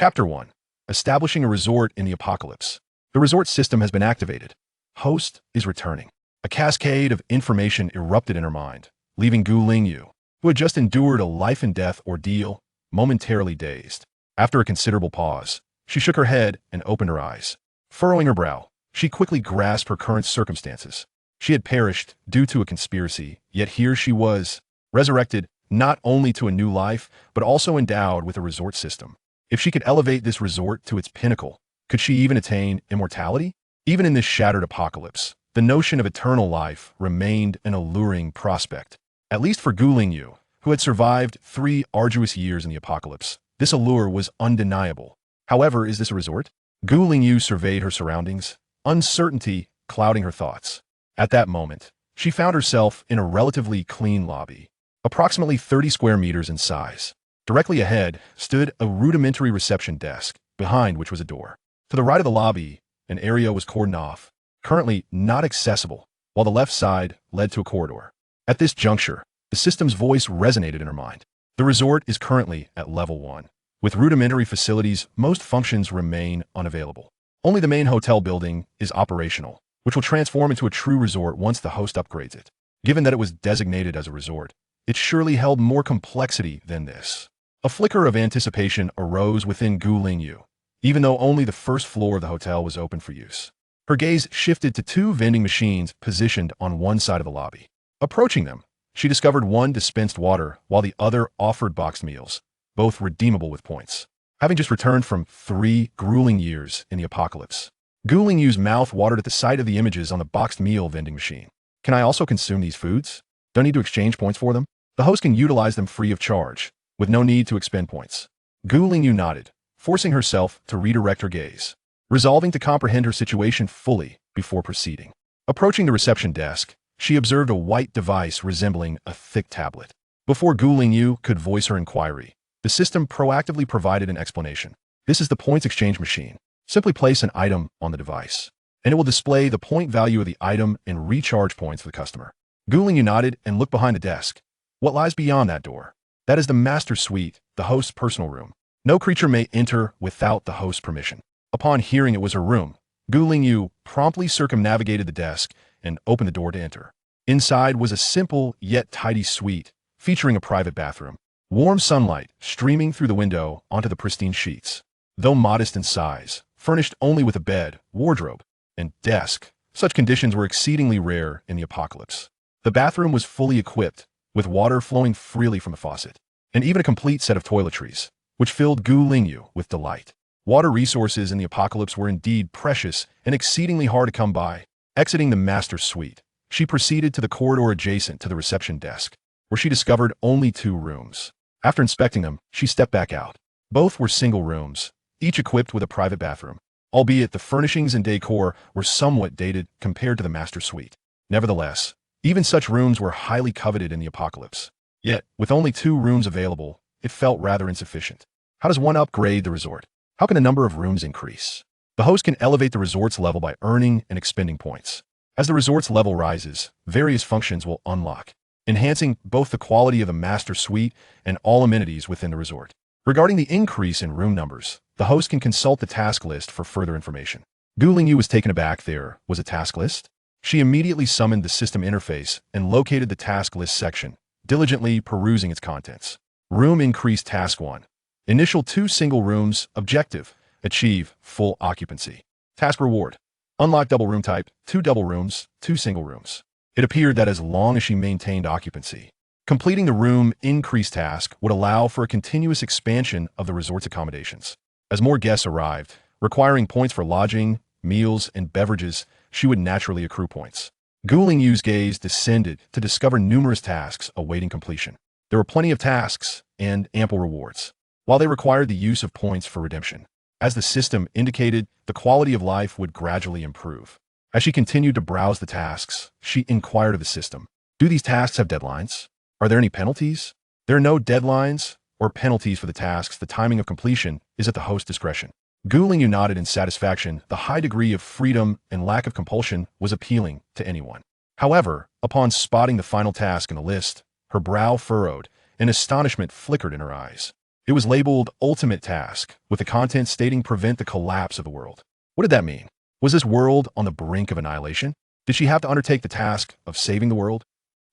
Chapter 1. Establishing a resort in the apocalypse. The resort system has been activated. Host is returning. A cascade of information erupted in her mind, leaving Lingyu, who had just endured a life-and-death ordeal, momentarily dazed. After a considerable pause, she shook her head and opened her eyes. Furrowing her brow, she quickly grasped her current circumstances. She had perished due to a conspiracy, yet here she was, resurrected not only to a new life, but also endowed with a resort system. If she could elevate this resort to its pinnacle, could she even attain immortality? Even in this shattered apocalypse, the notion of eternal life remained an alluring prospect. At least for Lingyu, who had survived 3 arduous years in the apocalypse, this allure was undeniable. However, is this a resort? Lingyu surveyed her surroundings, uncertainty clouding her thoughts. At that moment, she found herself in a relatively clean lobby, approximately 30 square meters in size. Directly ahead stood a rudimentary reception desk, behind which was a door. To the right of the lobby, an area was cordoned off, currently not accessible, while the left side led to a corridor. At this juncture, the system's voice resonated in her mind. The resort is currently at level 1. With rudimentary facilities, most functions remain unavailable. Only the main hotel building is operational, which will transform into a true resort once the host upgrades it. Given that it was designated as a resort, it surely held more complexity than this. A flicker of anticipation arose within Lingyu, even though only the first floor of the hotel was open for use. Her gaze shifted to 2 vending machines positioned on one side of the lobby. Approaching them, she discovered one dispensed water while the other offered boxed meals, both redeemable with points. Having just returned from 3 grueling years in the apocalypse, Lingyu's mouth watered at the sight of the images on the boxed meal vending machine. Can I also consume these foods? Don't need to exchange points for them? The host can utilize them free of charge, with no need to expend points. Lingyu nodded, forcing herself to redirect her gaze, resolving to comprehend her situation fully before proceeding. Approaching the reception desk, she observed a white device resembling a thick tablet. Before Lingyu could voice her inquiry, the system proactively provided an explanation. This is the points exchange machine. Simply place an item on the device, and it will display the point value of the item and recharge points for the customer. Lingyu nodded and looked behind the desk. What lies beyond that door? That is the master suite, the host's personal room. No creature may enter without the host's permission. Upon hearing it was her room, Lingyu promptly circumnavigated the desk and opened the door to enter. Inside was a simple yet tidy suite, featuring a private bathroom. Warm sunlight streaming through the window onto the pristine sheets. Though modest in size, furnished only with a bed, wardrobe, and desk, such conditions were exceedingly rare in the apocalypse. The bathroom was fully equipped, with water flowing freely from the faucet, and even a complete set of toiletries, which filled Lingyu with delight. Water resources in the apocalypse were indeed precious and exceedingly hard to come by. Exiting the master suite, she proceeded to the corridor adjacent to the reception desk, where she discovered only 2 rooms. After inspecting them, she stepped back out. Both were single rooms, each equipped with a private bathroom, albeit the furnishings and decor were somewhat dated compared to the master suite. Nevertheless, even such rooms were highly coveted in the apocalypse. Yet, with only 2 rooms available, it felt rather insufficient. How does one upgrade the resort? How can the number of rooms increase? The host can elevate the resort's level by earning and expending points. As the resort's level rises, various functions will unlock, enhancing both the quality of the master suite and all amenities within the resort. Regarding the increase in room numbers, the host can consult the task list for further information. Lingyu was taken aback. There was a task list? She immediately summoned the system interface and located the task list section, diligently perusing its contents. Room increase task 1. Initial 2 single rooms. Objective: achieve full occupancy. Task reward: unlock double room type, 2 double rooms, 2 single rooms. It appeared that as long as she maintained occupancy, completing the room increase task would allow for a continuous expansion of the resort's accommodations. As more guests arrived, requiring points for lodging, meals, and beverages, she would naturally accrue points. Lingyu's gaze descended to discover numerous tasks awaiting completion. There were plenty of tasks and ample rewards, while they required the use of points for redemption. As the system indicated, the quality of life would gradually improve. As she continued to browse the tasks, she inquired of the system, do these tasks have deadlines? Are there any penalties? There are no deadlines or penalties for the tasks. The timing of completion is at the host's discretion. Lingyu nodded in satisfaction. The high degree of freedom and lack of compulsion was appealing to anyone. However, upon spotting the final task in the list, her brow furrowed and astonishment flickered in her eyes. It was labeled Ultimate Task, with the content stating prevent the collapse of the world. What did that mean? Was this world on the brink of annihilation? Did she have to undertake the task of saving the world?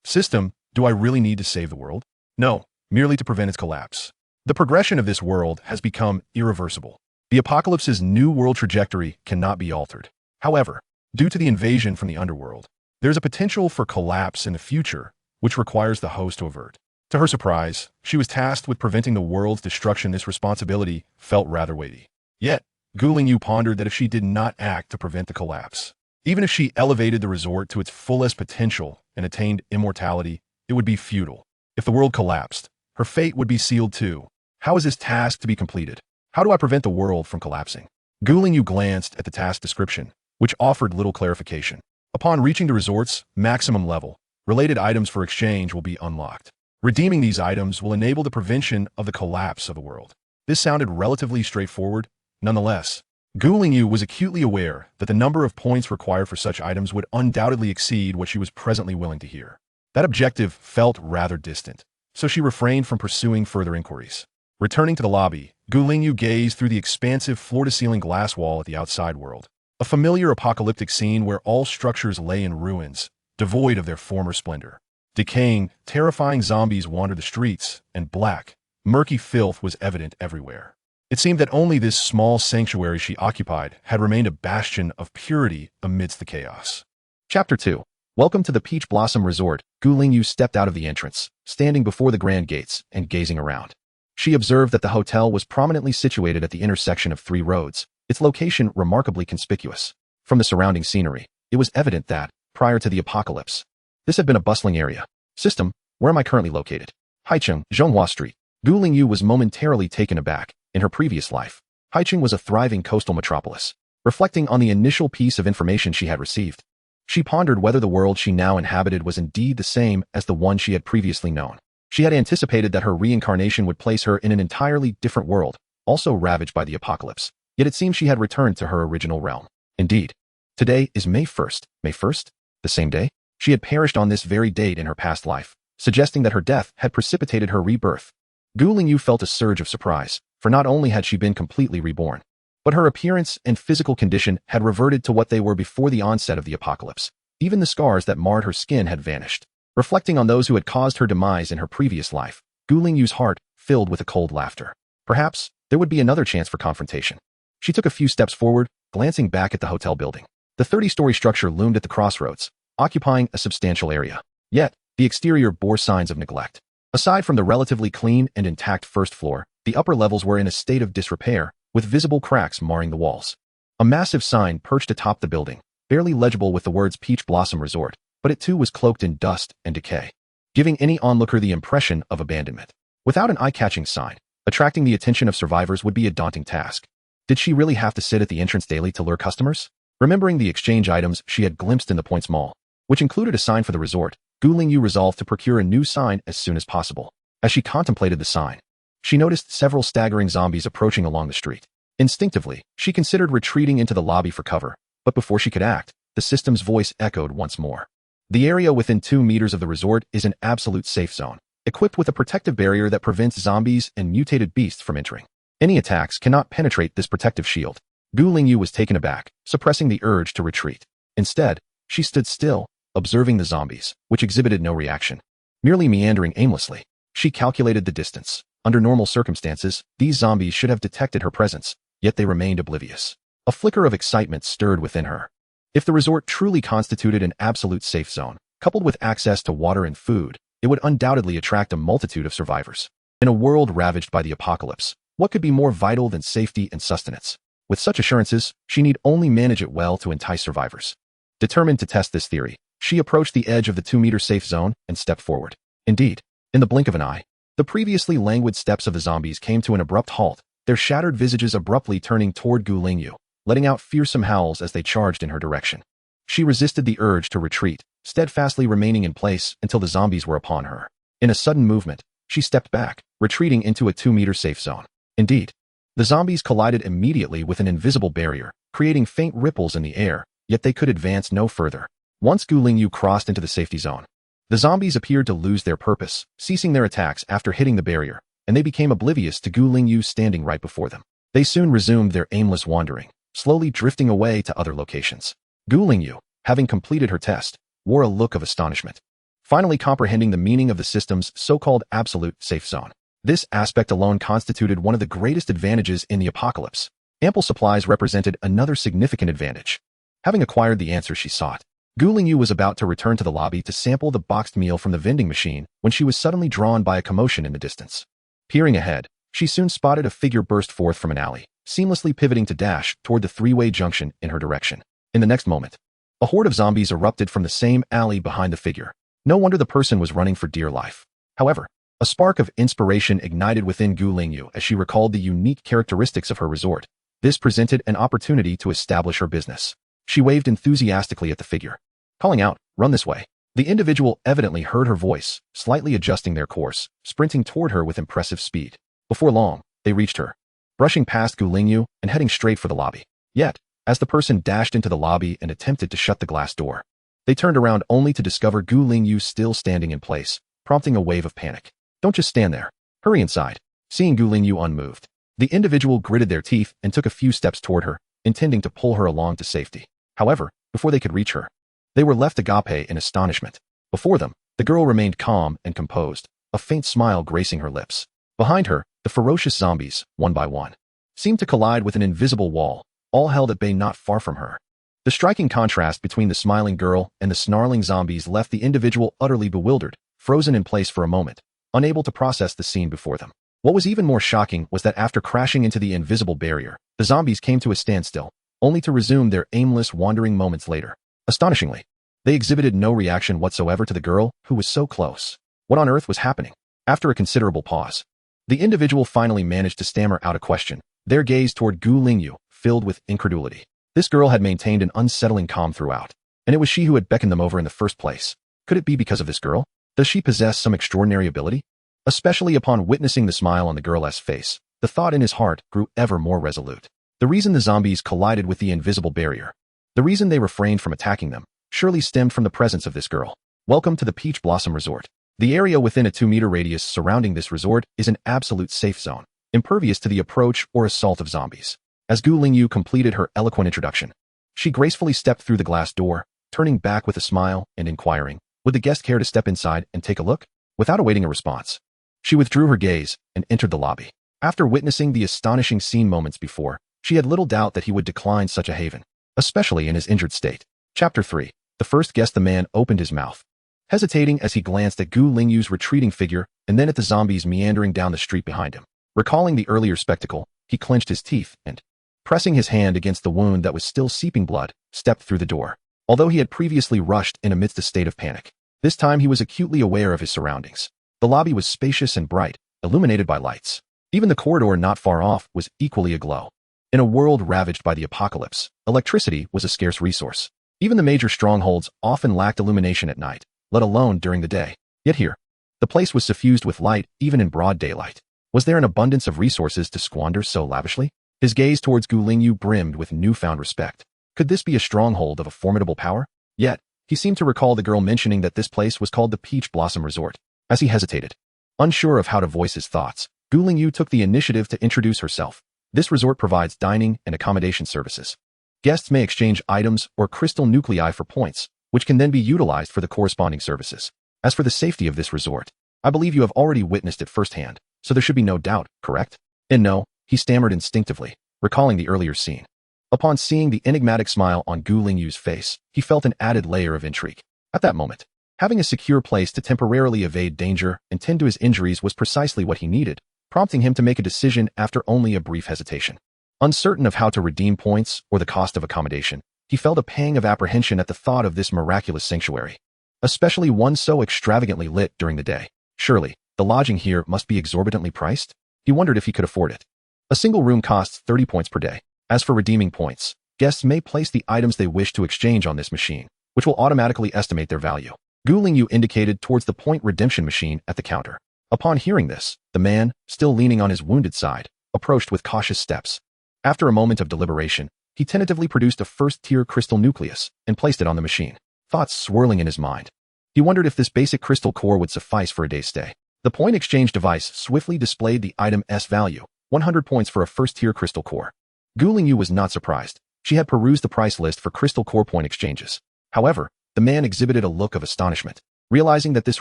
System, do I really need to save the world? No, merely to prevent its collapse. The progression of this world has become irreversible. The apocalypse's new world trajectory cannot be altered. However, due to the invasion from the underworld, there's a potential for collapse in the future, which requires the host to avert. To her surprise, she was tasked with preventing the world's destruction. This responsibility felt rather weighty. Yet, Lingyu pondered that if she did not act to prevent the collapse, even if she elevated the resort to its fullest potential and attained immortality, it would be futile. If the world collapsed, her fate would be sealed too. How is this task to be completed? How do I prevent the world from collapsing? Lingyu glanced at the task description, which offered little clarification. Upon reaching the resort's maximum level, related items for exchange will be unlocked. Redeeming these items will enable the prevention of the collapse of the world. This sounded relatively straightforward. Nonetheless, Lingyu was acutely aware that the number of points required for such items would undoubtedly exceed what she was presently willing to hear. That objective felt rather distant, so she refrained from pursuing further inquiries. Returning to the lobby, Lingyu gazed through the expansive floor-to-ceiling glass wall at the outside world. A familiar apocalyptic scene where all structures lay in ruins, devoid of their former splendor. Decaying, terrifying zombies wandered the streets, and black, murky filth was evident everywhere. It seemed that only this small sanctuary she occupied had remained a bastion of purity amidst the chaos. Chapter 2. Welcome to the Peach Blossom Resort. Lingyu stepped out of the entrance, standing before the grand gates and gazing around. She observed that the hotel was prominently situated at the intersection of 3 roads, its location remarkably conspicuous. From the surrounding scenery, it was evident that, prior to the apocalypse, this had been a bustling area. System, where am I currently located? Haicheng, Zhonghua Street. Lingyu was momentarily taken aback. In her previous life, Haicheng was a thriving coastal metropolis. Reflecting on the initial piece of information she had received, she pondered whether the world she now inhabited was indeed the same as the one she had previously known. She had anticipated that her reincarnation would place her in an entirely different world, also ravaged by the apocalypse, yet it seemed she had returned to her original realm. Indeed, today is May 1st. May 1st? The same day? She had perished on this very date in her past life, suggesting that her death had precipitated her rebirth. Lingyu felt a surge of surprise, for not only had she been completely reborn, but her appearance and physical condition had reverted to what they were before the onset of the apocalypse. Even the scars that marred her skin had vanished. Reflecting on those who had caused her demise in her previous life, Lingyu's heart filled with a cold laughter. Perhaps there would be another chance for confrontation. She took a few steps forward, glancing back at the hotel building. The 30-story structure loomed at the crossroads, occupying a substantial area. Yet, the exterior bore signs of neglect. Aside from the relatively clean and intact first floor, the upper levels were in a state of disrepair, with visible cracks marring the walls. A massive sign perched atop the building, barely legible with the words Peach Blossom Resort, but it too was cloaked in dust and decay, giving any onlooker the impression of abandonment. Without an eye-catching sign, attracting the attention of survivors would be a daunting task. Did she really have to sit at the entrance daily to lure customers? Remembering the exchange items she had glimpsed in the Points Mall, which included a sign for the resort, Lingyu resolved to procure a new sign as soon as possible. As she contemplated the sign, she noticed several staggering zombies approaching along the street. Instinctively, she considered retreating into the lobby for cover, but before she could act, the system's voice echoed once more. The area within 2 meters of the resort is an absolute safe zone, equipped with a protective barrier that prevents zombies and mutated beasts from entering. Any attacks cannot penetrate this protective shield. Lingyu was taken aback, suppressing the urge to retreat. Instead, she stood still, observing the zombies, which exhibited no reaction. Merely meandering aimlessly, she calculated the distance. Under normal circumstances, these zombies should have detected her presence, yet they remained oblivious. A flicker of excitement stirred within her. If the resort truly constituted an absolute safe zone, coupled with access to water and food, it would undoubtedly attract a multitude of survivors. In a world ravaged by the apocalypse, what could be more vital than safety and sustenance? With such assurances, she need only manage it well to entice survivors. Determined to test this theory, she approached the edge of the 2-meter safe zone and stepped forward. Indeed, in the blink of an eye, the previously languid steps of the zombies came to an abrupt halt, their shattered visages abruptly turning toward Lingyu, letting out fearsome howls as they charged in her direction. She resisted the urge to retreat, steadfastly remaining in place until the zombies were upon her. In a sudden movement, she stepped back, retreating into a 2-meter safe zone. Indeed, the zombies collided immediately with an invisible barrier, creating faint ripples in the air, yet they could advance no further. Once Lingyu crossed into the safety zone, the zombies appeared to lose their purpose, ceasing their attacks after hitting the barrier. and they became oblivious to Gu Lingyu standing right before them. They soon resumed their aimless wandering, slowly drifting away to other locations. Gu Lingyu, having completed her test, wore a look of astonishment, finally comprehending the meaning of the system's so-called absolute safe zone. This aspect alone constituted one of the greatest advantages in the apocalypse. Ample supplies represented another significant advantage. Having acquired the answer she sought, Gu Lingyu was about to return to the lobby to sample the boxed meal from the vending machine when she was suddenly drawn by a commotion in the distance. Peering ahead, she soon spotted a figure burst forth from an alley, seamlessly pivoting to dash toward the three-way junction in her direction. In the next moment, a horde of zombies erupted from the same alley behind the figure. No wonder the person was running for dear life. However, a spark of inspiration ignited within Gu Lingyu as she recalled the unique characteristics of her resort. This presented an opportunity to establish her business. She waved enthusiastically at the figure, calling out, "Run this way." The individual evidently heard her voice, slightly adjusting their course, sprinting toward her with impressive speed. Before long, they reached her, brushing past Gu Lingyu and heading straight for the lobby. Yet, as the person dashed into the lobby and attempted to shut the glass door, they turned around only to discover Gu Lingyu still standing in place, prompting a wave of panic. "Don't just stand there. Hurry inside." Seeing Gu Lingyu unmoved, the individual gritted their teeth and took a few steps toward her, intending to pull her along to safety. However, before they could reach her, they were left agape in astonishment. Before them, the girl remained calm and composed, a faint smile gracing her lips. Behind her, the ferocious zombies, one by one, seemed to collide with an invisible wall, all held at bay not far from her. The striking contrast between the smiling girl and the snarling zombies left the individual utterly bewildered, frozen in place for a moment, unable to process the scene before them. What was even more shocking was that after crashing into the invisible barrier, the zombies came to a standstill, only to resume their aimless wandering moments later. Astonishingly, they exhibited no reaction whatsoever to the girl who was so close. What on earth was happening? After a considerable pause, the individual finally managed to stammer out a question, their gaze toward Gu Lingyu, filled with incredulity. This girl had maintained an unsettling calm throughout, and it was she who had beckoned them over in the first place. Could it be because of this girl? Does she possess some extraordinary ability? Especially upon witnessing the smile on the girl's face, the thought in his heart grew ever more resolute. The reason the zombies collided with the invisible barrier, the reason they refrained from attacking them, surely stemmed from the presence of this girl. Welcome to the Peach Blossom Resort. The area within a 2-meter radius surrounding this resort is an absolute safe zone, impervious to the approach or assault of zombies. As Gu Lingyu completed her eloquent introduction, she gracefully stepped through the glass door, turning back with a smile and inquiring, "Would the guest care to step inside and take a look?" Without awaiting a response, she withdrew her gaze and entered the lobby. After witnessing the astonishing scene moments before, she had little doubt that he would decline such a haven, especially in his injured state. Chapter 3. The first guest. The man opened his mouth, hesitating as he glanced at Gu Lingyu's retreating figure and then at the zombies meandering down the street behind him. Recalling the earlier spectacle, he clenched his teeth and, pressing his hand against the wound that was still seeping blood, stepped through the door. Although he had previously rushed in amidst a state of panic, this time he was acutely aware of his surroundings. The lobby was spacious and bright, illuminated by lights. Even the corridor not far off was equally aglow. In a world ravaged by the apocalypse, electricity was a scarce resource. Even the major strongholds often lacked illumination at night, let alone during the day. Yet here, the place was suffused with light even in broad daylight. Was there an abundance of resources to squander so lavishly? His gaze towards Gu Lingyu brimmed with newfound respect. Could this be a stronghold of a formidable power? Yet, he seemed to recall the girl mentioning that this place was called the Peach Blossom Resort. As he hesitated, unsure of how to voice his thoughts, Gu Lingyu took the initiative to introduce herself. This resort provides dining and accommodation services. Guests may exchange items or crystal nuclei for points, which can then be utilized for the corresponding services. As for the safety of this resort, I believe you have already witnessed it firsthand, so there should be no doubt, correct? And no, he stammered instinctively, recalling the earlier scene. Upon seeing the enigmatic smile on Gu Lingyu's face, he felt an added layer of intrigue. At that moment, having a secure place to temporarily evade danger and tend to his injuries was precisely what he needed, prompting him to make a decision after only a brief hesitation. Uncertain of how to redeem points or the cost of accommodation, he felt a pang of apprehension at the thought of this miraculous sanctuary, especially one so extravagantly lit during the day. Surely, the lodging here must be exorbitantly priced? He wondered if he could afford it. A single room costs 30 points per day. As for redeeming points, guests may place the items they wish to exchange on this machine, which will automatically estimate their value. Gu Lingyu indicated towards the point redemption machine at the counter. Upon hearing this, the man, still leaning on his wounded side, approached with cautious steps. After a moment of deliberation, he tentatively produced a first-tier crystal nucleus and placed it on the machine. Thoughts swirling in his mind, he wondered if this basic crystal core would suffice for a day's stay. The point exchange device swiftly displayed the item's value, 100 points for a first-tier crystal core. Lingyu was not surprised. She had perused the price list for crystal core point exchanges. However, the man exhibited a look of astonishment, realizing that this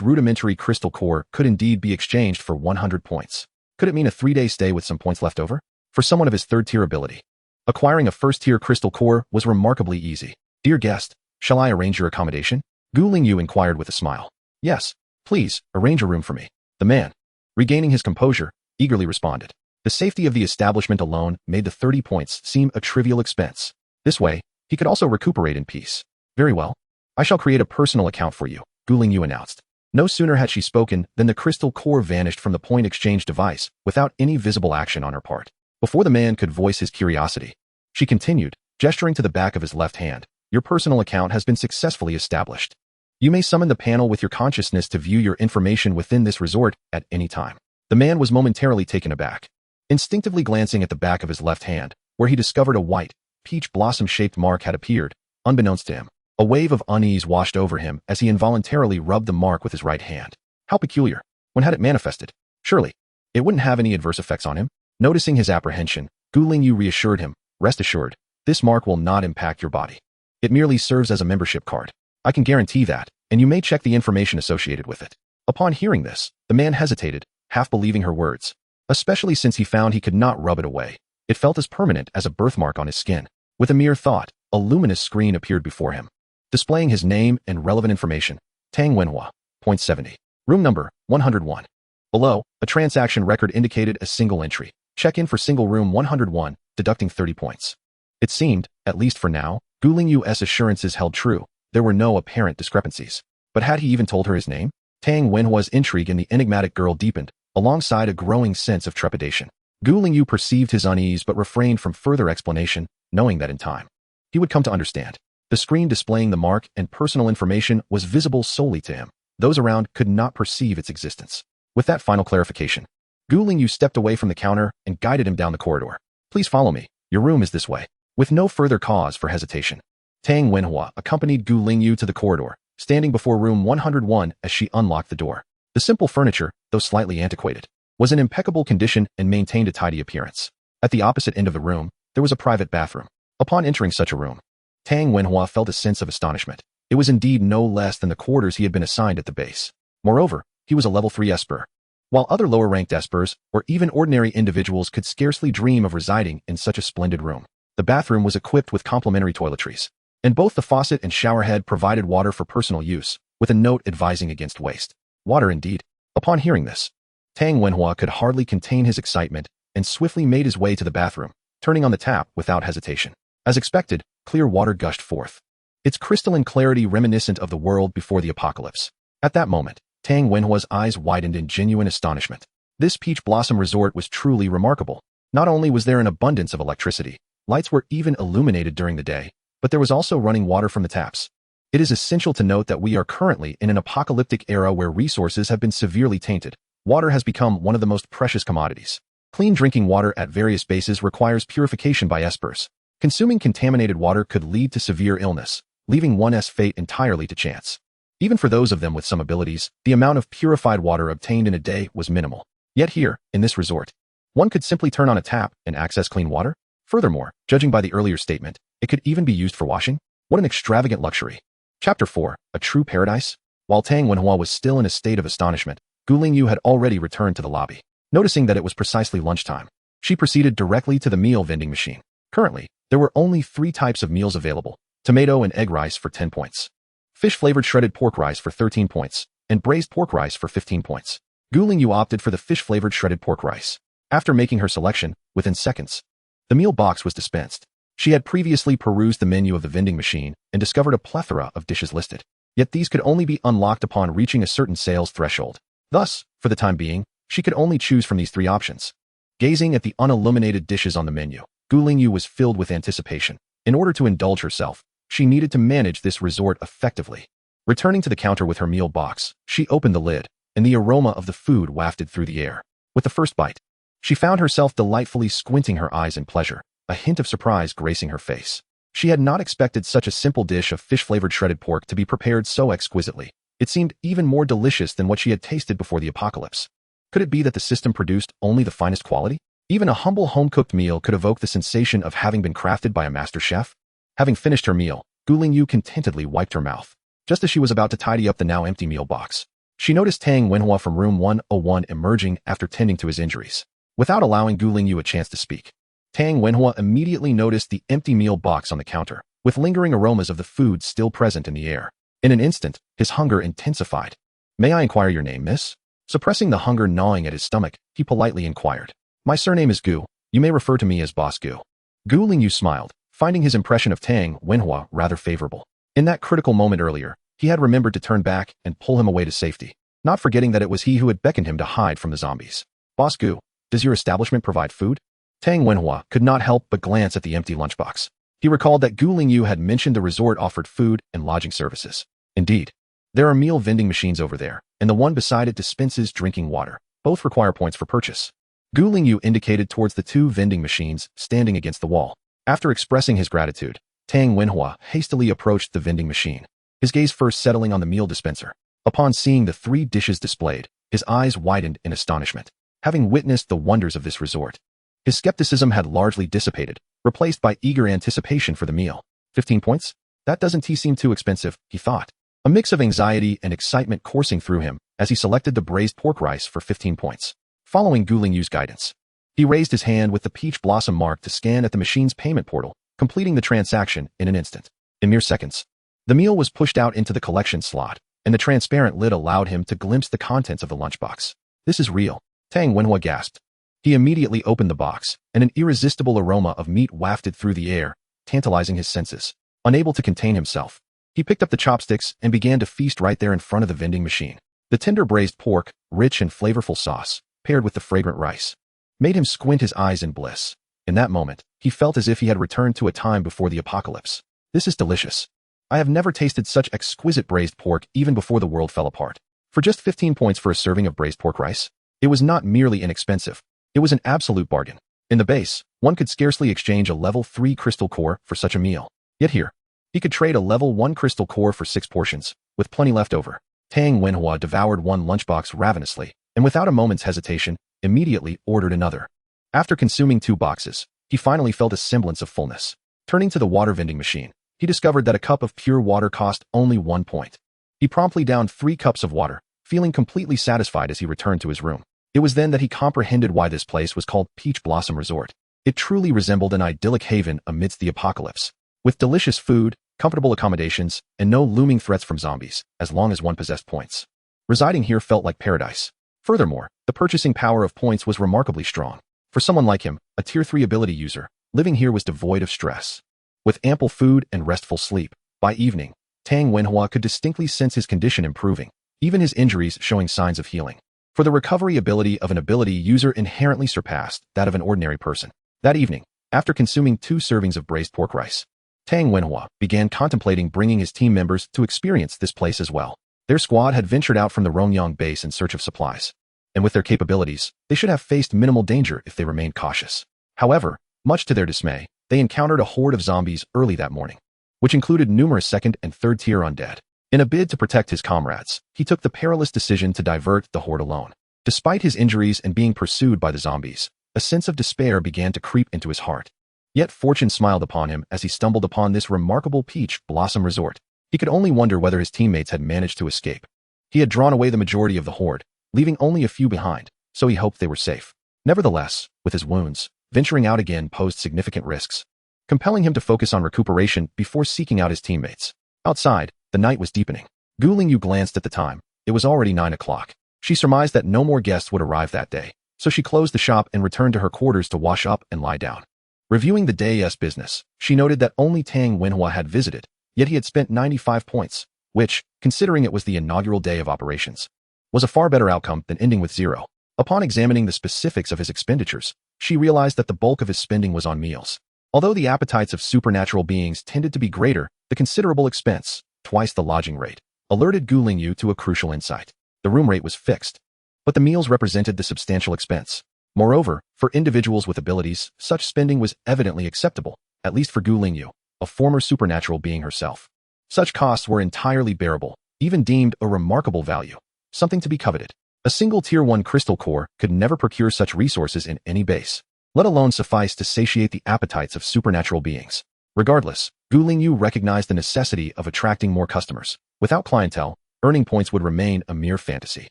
rudimentary crystal core could indeed be exchanged for 100 points. Could it mean a 3-day stay with some points left over? For someone of his third-tier ability, acquiring a first-tier crystal core was remarkably easy. Dear guest, shall I arrange your accommodation? Lingyu inquired with a smile. Yes, please, arrange a room for me. The man, regaining his composure, eagerly responded. The safety of the establishment alone made the 30 points seem a trivial expense. This way, he could also recuperate in peace. Very well. I shall create a personal account for you, Lingyu announced. No sooner had she spoken than the crystal core vanished from the point exchange device without any visible action on her part. Before the man could voice his curiosity, she continued, gesturing to the back of his left hand. Your personal account has been successfully established. You may summon the panel with your consciousness to view your information within this resort at any time. The man was momentarily taken aback, instinctively glancing at the back of his left hand, where he discovered a white, peach blossom-shaped mark had appeared, unbeknownst to him. A wave of unease washed over him as he involuntarily rubbed the mark with his right hand. How peculiar. When had it manifested? Surely, it wouldn't have any adverse effects on him. Noticing his apprehension, Lingyu reassured him, rest assured, this mark will not impact your body. It merely serves as a membership card. I can guarantee that, and you may check the information associated with it. Upon hearing this, the man hesitated, half believing her words, especially since he found he could not rub it away. It felt as permanent as a birthmark on his skin. With a mere thought, a luminous screen appeared before him, displaying his name and relevant information. Tang Wenhua, point 70. Room number, 101. Below, a transaction record indicated a single entry. Check in for single room 101, deducting 30 points. It seemed, at least for now, Lingyu's assurances held true. There were no apparent discrepancies. But had he even told her his name? Tang Wenhua's intrigue in the enigmatic girl deepened, alongside a growing sense of trepidation. Lingyu perceived his unease but refrained from further explanation, knowing that in time, he would come to understand. The screen displaying the mark and personal information was visible solely to him. Those around could not perceive its existence. With that final clarification, Lingyu stepped away from the counter and guided him down the corridor. Please follow me. Your room is this way. With no further cause for hesitation, Tang Wenhua accompanied Lingyu to the corridor, standing before room 101 as she unlocked the door. The simple furniture, though slightly antiquated, was in impeccable condition and maintained a tidy appearance. At the opposite end of the room, there was a private bathroom. Upon entering such a room, Tang Wenhua felt a sense of astonishment. It was indeed no less than the quarters he had been assigned at the base. Moreover, he was a level 3 esper, while other lower-ranked espers, or even ordinary individuals, could scarcely dream of residing in such a splendid room. The bathroom was equipped with complementary toiletries, and both the faucet and showerhead provided water for personal use, with a note advising against waste. Water indeed. Upon hearing this, Tang Wenhua could hardly contain his excitement and swiftly made his way to the bathroom, turning on the tap without hesitation. As expected, clear water gushed forth, its crystalline clarity reminiscent of the world before the apocalypse. At that moment, Tang Wenhua's eyes widened in genuine astonishment. This peach blossom resort was truly remarkable. Not only was there an abundance of electricity, lights were even illuminated during the day, but there was also running water from the taps. It is essential to note that we are currently in an apocalyptic era where resources have been severely tainted. Water has become one of the most precious commodities. Clean drinking water at various bases requires purification by espers. Consuming contaminated water could lead to severe illness, leaving one's fate entirely to chance. Even for those of them with some abilities, the amount of purified water obtained in a day was minimal. Yet here, in this resort, one could simply turn on a tap and access clean water. Furthermore, judging by the earlier statement, it could even be used for washing. What an extravagant luxury. Chapter 4, A True Paradise? While Tang Wenhua was still in a state of astonishment, Lingyu had already returned to the lobby. Noticing that it was precisely lunchtime, she proceeded directly to the meal vending machine. Currently, there were only 3 types of meals available: tomato and egg rice for 10 points, fish-flavored shredded pork rice for 13 points, and braised pork rice for 15 points. Lingyu opted for the fish-flavored shredded pork rice. After making her selection, within seconds, the meal box was dispensed. She had previously perused the menu of the vending machine and discovered a plethora of dishes listed. Yet these could only be unlocked upon reaching a certain sales threshold. Thus, for the time being, she could only choose from these 3 options. Gazing at the unilluminated dishes on the menu, Lingyu was filled with anticipation. In order to indulge herself, she needed to manage this resort effectively. Returning to the counter with her meal box, she opened the lid, and the aroma of the food wafted through the air. With the first bite, she found herself delightfully squinting her eyes in pleasure, a hint of surprise gracing her face. She had not expected such a simple dish of fish-flavored shredded pork to be prepared so exquisitely. It seemed even more delicious than what she had tasted before the apocalypse. Could it be that the system produced only the finest quality? Even a humble home-cooked meal could evoke the sensation of having been crafted by a master chef. Having finished her meal, Lingyu contentedly wiped her mouth. Just as she was about to tidy up the now empty meal box, she noticed Tang Wenhua from room 101 emerging after tending to his injuries. Without allowing Lingyu a chance to speak, Tang Wenhua immediately noticed the empty meal box on the counter, with lingering aromas of the food still present in the air. In an instant, his hunger intensified. "May I inquire your name, miss?" Suppressing the hunger gnawing at his stomach, he politely inquired. "My surname is Gu. You may refer to me as Boss Gu." Lingyu smiled, finding his impression of Tang Wenhua rather favorable. In that critical moment earlier, he had remembered to turn back and pull him away to safety, not forgetting that it was he who had beckoned him to hide from the zombies. "Boss Gu, does your establishment provide food?" Tang Wenhua could not help but glance at the empty lunchbox. He recalled that Lingyu had mentioned the resort offered food and lodging services. Indeed, there are meal vending machines over there, and the one beside it dispenses drinking water. Both require points for purchase. Lingyu indicated towards the two vending machines standing against the wall. After expressing his gratitude, Tang Wenhua hastily approached the vending machine, his gaze first settling on the meal dispenser. Upon seeing the 3 dishes displayed, his eyes widened in astonishment. Having witnessed the wonders of this resort, his skepticism had largely dissipated, replaced by eager anticipation for the meal. 15 points? That doesn't seem too expensive, he thought. A mix of anxiety and excitement coursing through him as he selected the braised pork rice for 15 points. Following Lingyu's guidance, he raised his hand with the peach blossom mark to scan at the machine's payment portal, completing the transaction in an instant. In mere seconds, the meal was pushed out into the collection slot, and the transparent lid allowed him to glimpse the contents of the lunchbox. "This is real," Tang Wenhua gasped. He immediately opened the box, and an irresistible aroma of meat wafted through the air, tantalizing his senses. Unable to contain himself, he picked up the chopsticks and began to feast right there in front of the vending machine. The tender braised pork, rich and flavorful sauce, paired with the fragrant rice, made him squint his eyes in bliss. In that moment, he felt as if he had returned to a time before the apocalypse. "This is delicious. I have never tasted such exquisite braised pork even before the world fell apart." For just 15 points for a serving of braised pork rice, it was not merely inexpensive, it was an absolute bargain. In the base, one could scarcely exchange a level 3 crystal core for such a meal. Yet here, he could trade a level 1 crystal core for 6 portions, with plenty left over. Tang Wenhua devoured one lunchbox ravenously, and without a moment's hesitation, immediately ordered another. After consuming 2 boxes, he finally felt a semblance of fullness. Turning to the water vending machine, he discovered that a cup of pure water cost only 1 point. He promptly downed 3 cups of water, feeling completely satisfied as he returned to his room. It was then that he comprehended why this place was called Peach Blossom Resort. It truly resembled an idyllic haven amidst the apocalypse, with delicious food, comfortable accommodations, and no looming threats from zombies, as long as one possessed points. Residing here felt like paradise. Furthermore, the purchasing power of points was remarkably strong. For someone like him, a Tier 3 ability user, living here was devoid of stress. With ample food and restful sleep, by evening, Tang Wenhua could distinctly sense his condition improving, even his injuries showing signs of healing. For the recovery ability of an ability user inherently surpassed that of an ordinary person. That evening, after consuming 2 servings of braised pork rice, Tang Wenhua began contemplating bringing his team members to experience this place as well. Their squad had ventured out from the Rongyang base in search of supplies, and with their capabilities, they should have faced minimal danger if they remained cautious. However, much to their dismay, they encountered a horde of zombies early that morning, which included numerous 2nd and 3rd tier undead. In a bid to protect his comrades, he took the perilous decision to divert the horde alone. Despite his injuries and being pursued by the zombies, a sense of despair began to creep into his heart. Yet fortune smiled upon him as he stumbled upon this remarkable Peach Blossom Resort. He could only wonder whether his teammates had managed to escape. He had drawn away the majority of the horde, leaving only a few behind, so he hoped they were safe. Nevertheless, with his wounds, venturing out again posed significant risks, compelling him to focus on recuperation before seeking out his teammates. Outside, the night was deepening. Lingyu glanced at the time. It was already 9 o'clock. She surmised that no more guests would arrive that day, so she closed the shop and returned to her quarters to wash up and lie down. Reviewing the day's business, she noted that only Tang Wenhua had visited, yet he had spent 95 points, which, considering it was the inaugural day of operations, was a far better outcome than ending with 0. Upon examining the specifics of his expenditures, she realized that the bulk of his spending was on meals. Although the appetites of supernatural beings tended to be greater, the considerable expense, twice the lodging rate, alerted Lingyu to a crucial insight. The room rate was fixed, but the meals represented the substantial expense. Moreover, for individuals with abilities, such spending was evidently acceptable, at least for Lingyu, a former supernatural being herself. Such costs were entirely bearable, even deemed a remarkable value, something to be coveted. A single Tier 1 crystal core could never procure such resources in any base, let alone suffice to satiate the appetites of supernatural beings. Regardless, Gu Lingyu recognized the necessity of attracting more customers. Without clientele, earning points would remain a mere fantasy.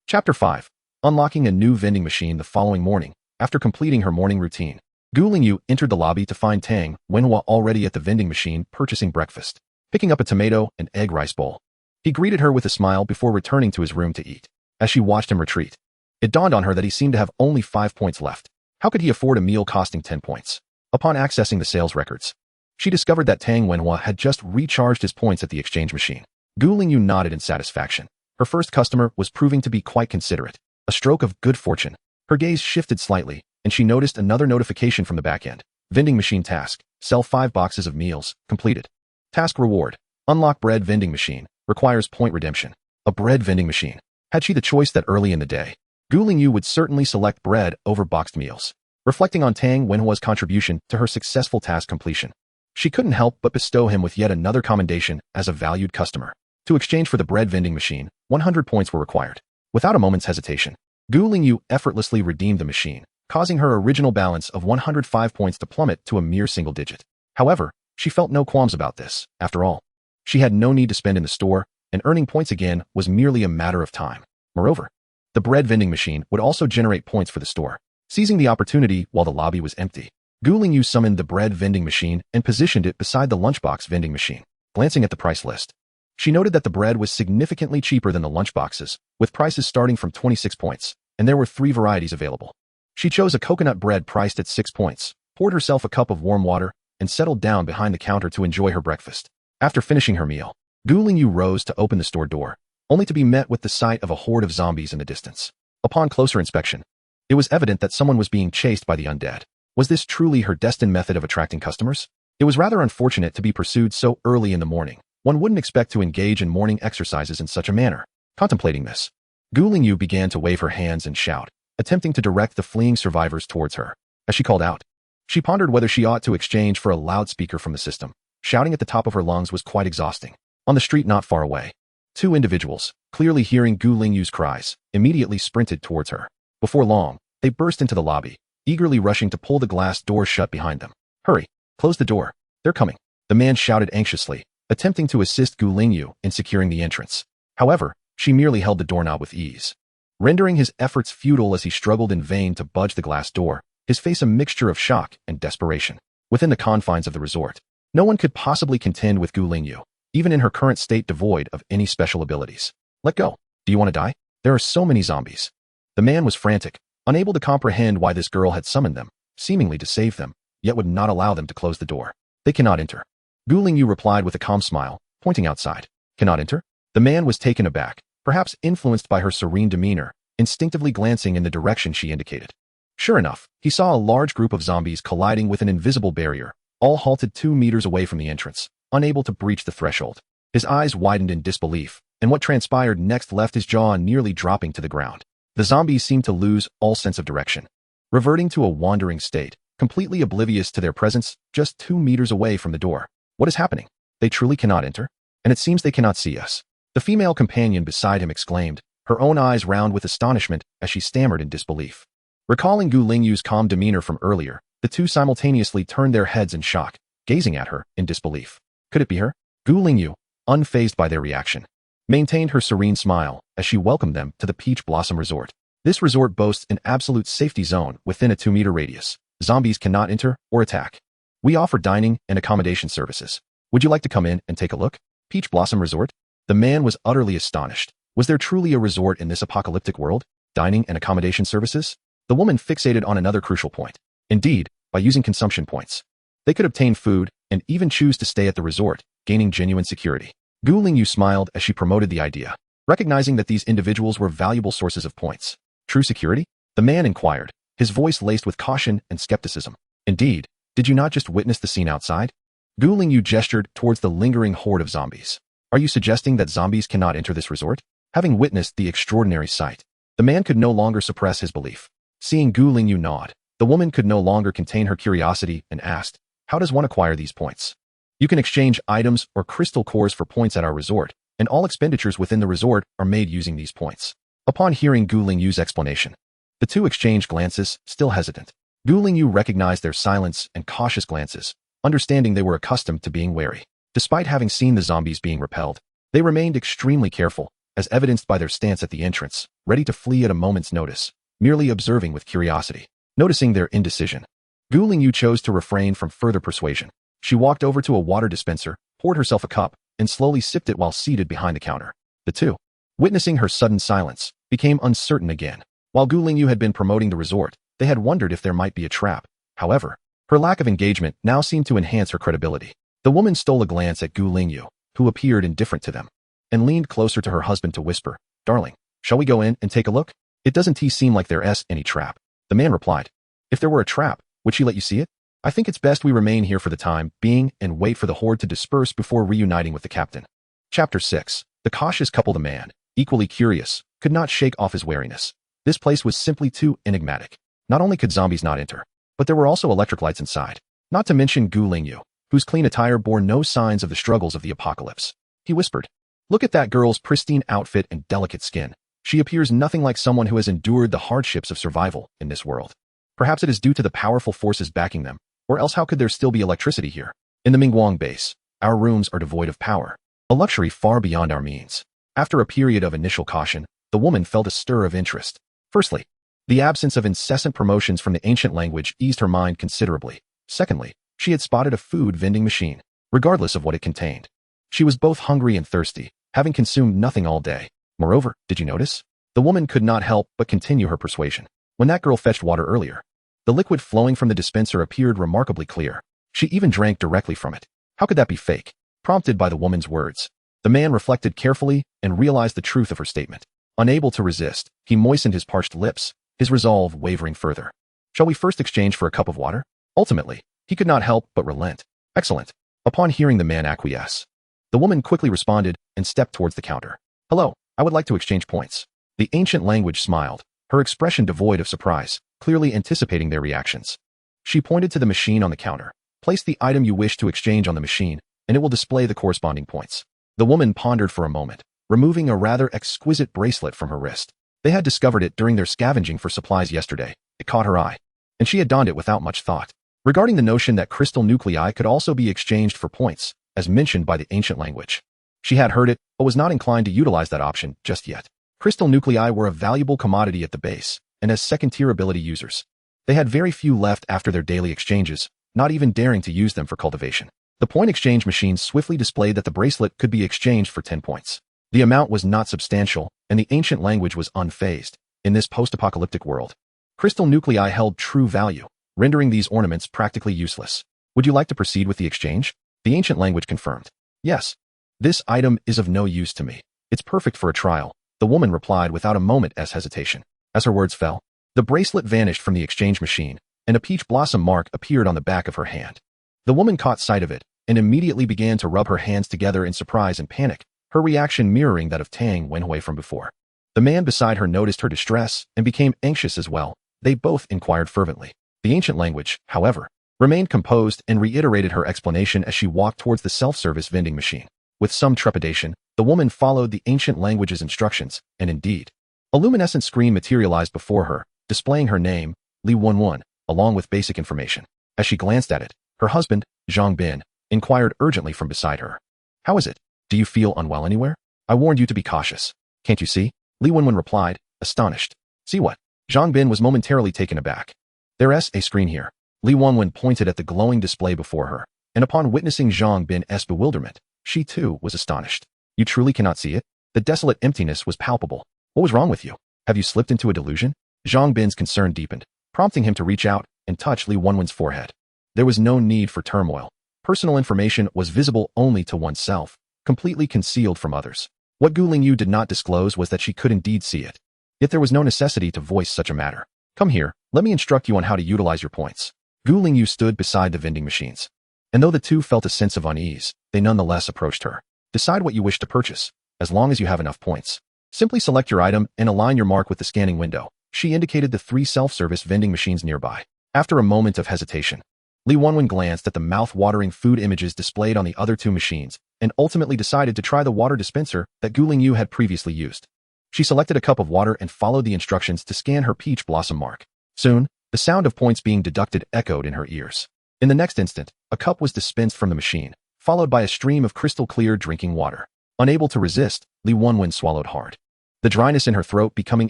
Chapter 5. Unlocking a new vending machine the following morning. After completing her morning routine, Gu Lingyu entered the lobby to find Tang Wenhua already at the vending machine purchasing breakfast, picking up a tomato and egg rice bowl. He greeted her with a smile before returning to his room to eat. As she watched him retreat, it dawned on her that he seemed to have only 5 points left. How could he afford a meal costing 10 points? Upon accessing the sales records, she discovered that Tang Wenhua had just recharged his points at the exchange machine. Gu Lingyu nodded in satisfaction. Her first customer was proving to be quite considerate. A stroke of good fortune. Her gaze shifted slightly, and she noticed another notification from the back end. Vending machine task. Sell 5 boxes of meals. Completed. Task reward. Unlock bread vending machine. Requires point redemption. A bread vending machine. Had she the choice that early in the day, Gu Lingyu would certainly select bread over boxed meals. Reflecting on Tang Wenhua's contribution to her successful task completion, she couldn't help but bestow him with yet another commendation as a valued customer. To exchange for the bread vending machine, 100 points were required. Without a moment's hesitation, Gu Lingyu effortlessly redeemed the machine, causing her original balance of 105 points to plummet to a mere single digit. However, she felt no qualms about this. After all, she had no need to spend in the store, and earning points again was merely a matter of time. Moreover, the bread vending machine would also generate points for the store. Seizing the opportunity while the lobby was empty, Gu Lingyu summoned the bread vending machine and positioned it beside the lunchbox vending machine. Glancing at the price list, she noted that the bread was significantly cheaper than the lunchboxes, with prices starting from 26 points, and there were 3 varieties available. She chose a coconut bread priced at 6 points, poured herself a cup of warm water, and settled down behind the counter to enjoy her breakfast. After finishing her meal, Gu Lingyu rose to open the store door, only to be met with the sight of a horde of zombies in the distance. Upon closer inspection, it was evident that someone was being chased by the undead. Was this truly her destined method of attracting customers? It was rather unfortunate to be pursued so early in the morning. One wouldn't expect to engage in morning exercises in such a manner. Contemplating this, Gu Lingyu began to wave her hands and shout, attempting to direct the fleeing survivors towards her. As she called out, she pondered whether she ought to exchange for a loudspeaker from the system. Shouting at the top of her lungs was quite exhausting. On the street not far away, 2 individuals, clearly hearing Gu Lingyu's cries, immediately sprinted towards her. Before long, they burst into the lobby, eagerly rushing to pull the glass door shut behind them. Hurry, close the door. They're coming. The man shouted anxiously, attempting to assist Gu Lingyu in securing the entrance. However, she merely held the doorknob with ease, rendering his efforts futile as he struggled in vain to budge the glass door, his face a mixture of shock and desperation. Within the confines of the resort, no one could possibly contend with Gu Lingyu, even in her current state devoid of any special abilities. Let go. Do you want to die? There are so many zombies. The man was frantic, unable to comprehend why this girl had summoned them, seemingly to save them, yet would not allow them to close the door. They cannot enter. Gu Lingyu replied with a calm smile, pointing outside. Cannot enter? The man was taken aback, perhaps influenced by her serene demeanor, instinctively glancing in the direction she indicated. Sure enough, he saw a large group of zombies colliding with an invisible barrier, all halted 2 meters away from the entrance, unable to breach the threshold. His eyes widened in disbelief, and what transpired next left his jaw nearly dropping to the ground. The zombies seemed to lose all sense of direction, reverting to a wandering state, completely oblivious to their presence just 2 meters away from the door. What is happening? They truly cannot enter? And it seems they cannot see us. The female companion beside him exclaimed, her own eyes round with astonishment as she stammered in disbelief. Recalling Gu Lingyu's calm demeanor from earlier, the two simultaneously turned their heads in shock, gazing at her in disbelief. Could it be her? Gu Lingyu, unfazed by their reaction, maintained her serene smile as she welcomed them to the Peach Blossom Resort. This resort boasts an absolute safety zone within a 2-meter radius. Zombies cannot enter or attack. We offer dining and accommodation services. Would you like to come in and take a look? Peach Blossom Resort? The man was utterly astonished. Was there truly a resort in this apocalyptic world? Dining and accommodation services? The woman fixated on another crucial point. Indeed, by using consumption points, they could obtain food and even choose to stay at the resort, gaining genuine security. Gu Lingyu smiled as she promoted the idea, recognizing that these individuals were valuable sources of points. True security? The man inquired, his voice laced with caution and skepticism. Indeed, did you not just witness the scene outside? Gu Lingyu gestured towards the lingering horde of zombies. Are you suggesting that zombies cannot enter this resort? Having witnessed the extraordinary sight, the man could no longer suppress his belief. Seeing Gu Lingyu nod, the woman could no longer contain her curiosity and asked, how does one acquire these points? You can exchange items or crystal cores for points at our resort, and all expenditures within the resort are made using these points. Upon hearing Gu Lingyu's explanation, the two exchanged glances, still hesitant. Gu Lingyu recognized their silence and cautious glances, understanding they were accustomed to being wary. Despite having seen the zombies being repelled, they remained extremely careful, as evidenced by their stance at the entrance, ready to flee at a moment's notice, merely observing with curiosity. Noticing their indecision, Gu Lingyu chose to refrain from further persuasion. She walked over to a water dispenser, poured herself a cup, and slowly sipped it while seated behind the counter. The two, witnessing her sudden silence, became uncertain again. While Gu Lingyu had been promoting the resort, they had wondered if there might be a trap. However, her lack of engagement now seemed to enhance her credibility. The woman stole a glance at Gu Lingyu, who appeared indifferent to them, and leaned closer to her husband to whisper, "Darling, shall we go in and take a look? It doesn't seem like there's any trap." The man replied, "If there were a trap, would she let you see it? I think it's best we remain here for the time being and wait for the horde to disperse before reuniting with the captain." Chapter 6. The cautious couple. The man, equally curious, could not shake off his wariness. This place was simply too enigmatic. Not only could zombies not enter, but there were also electric lights inside. Not to mention Gu Lingyu, whose clean attire bore no signs of the struggles of the apocalypse. He whispered, "Look at that girl's pristine outfit and delicate skin. She appears nothing like someone who has endured the hardships of survival in this world. Perhaps it is due to the powerful forces backing them, or else how could there still be electricity here? In the Mingguang base, our rooms are devoid of power, a luxury far beyond our means." After a period of initial caution, the woman felt a stir of interest. Firstly, the absence of incessant promotions from the ancient language eased her mind considerably. Secondly, she had spotted a food vending machine, regardless of what it contained. She was both hungry and thirsty, having consumed nothing all day. Moreover, did you notice? The woman could not help but continue her persuasion. When that girl fetched water earlier, the liquid flowing from the dispenser appeared remarkably clear. She even drank directly from it. How could that be fake? Prompted by the woman's words, the man reflected carefully and realized the truth of her statement. Unable to resist, he moistened his parched lips, his resolve wavering further. "Shall we first exchange for a cup of water?" Ultimately, he could not help but relent. "Excellent." Upon hearing the man acquiesce, the woman quickly responded and stepped towards the counter. "Hello, I would like to exchange points." The ancient language smiled, her expression devoid of surprise, clearly anticipating their reactions. She pointed to the machine on the counter. "Place the item you wish to exchange on the machine, and it will display the corresponding points." The woman pondered for a moment, removing a rather exquisite bracelet from her wrist. They had discovered it during their scavenging for supplies yesterday. It caught her eye, and she had donned it without much thought. Regarding the notion that crystal nuclei could also be exchanged for points, as mentioned by the ancient language, she had heard it, but was not inclined to utilize that option just yet. Crystal nuclei were a valuable commodity at the base, and as second-tier ability users, they had very few left after their daily exchanges, not even daring to use them for cultivation. The point exchange machine swiftly displayed that the bracelet could be exchanged for 10 points. The amount was not substantial, and the ancient language was unfazed. In this post-apocalyptic world, crystal nuclei held true value, rendering these ornaments practically useless. "Would you like to proceed with the exchange?" The ancient language confirmed. "Yes. This item is of no use to me. It's perfect for a trial," the woman replied without a moment's hesitation. As her words fell, the bracelet vanished from the exchange machine, and a peach blossom mark appeared on the back of her hand. The woman caught sight of it, and immediately began to rub her hands together in surprise and panic, her reaction mirroring that of Tang Wenhui from before. The man beside her noticed her distress and became anxious as well. They both inquired fervently. The ancient language, however, remained composed and reiterated her explanation as she walked towards the self-service vending machine. With some trepidation, the woman followed the ancient language's instructions, and indeed, a luminescent screen materialized before her, displaying her name, Li Wenwen, along with basic information. As she glanced at it, her husband, Zhang Bin, inquired urgently from beside her. "How is it? Do you feel unwell anywhere? I warned you to be cautious. Can't you see?" Li Wenwen replied, astonished. "See what?" Zhang Bin was momentarily taken aback. "There's a screen here." Li Wenwen pointed at the glowing display before her, and upon witnessing Zhang Bin's bewilderment, she too was astonished. "You truly cannot see it?" The desolate emptiness was palpable. "What was wrong with you? Have you slipped into a delusion?" Zhang Bin's concern deepened, prompting him to reach out and touch Li Wenwen's forehead. There was no need for turmoil. Personal information was visible only to oneself, completely concealed from others. What Gu Lingyu did not disclose was that she could indeed see it. Yet there was no necessity to voice such a matter. "Come here, let me instruct you on how to utilize your points." Gu Lingyu stood beside the vending machines, and though the two felt a sense of unease, they nonetheless approached her. "Decide what you wish to purchase, as long as you have enough points. Simply select your item and align your mark with the scanning window." She indicated the 3 self-service vending machines nearby. After a moment of hesitation, Li Wenwen glanced at the mouth-watering food images displayed on the other two machines and ultimately decided to try the water dispenser that Gu Lingyu had previously used. She selected a cup of water and followed the instructions to scan her peach blossom mark. Soon, the sound of points being deducted echoed in her ears. In the next instant, a cup was dispensed from the machine, followed by a stream of crystal-clear drinking water. Unable to resist, Li Wenwen swallowed hard, the dryness in her throat becoming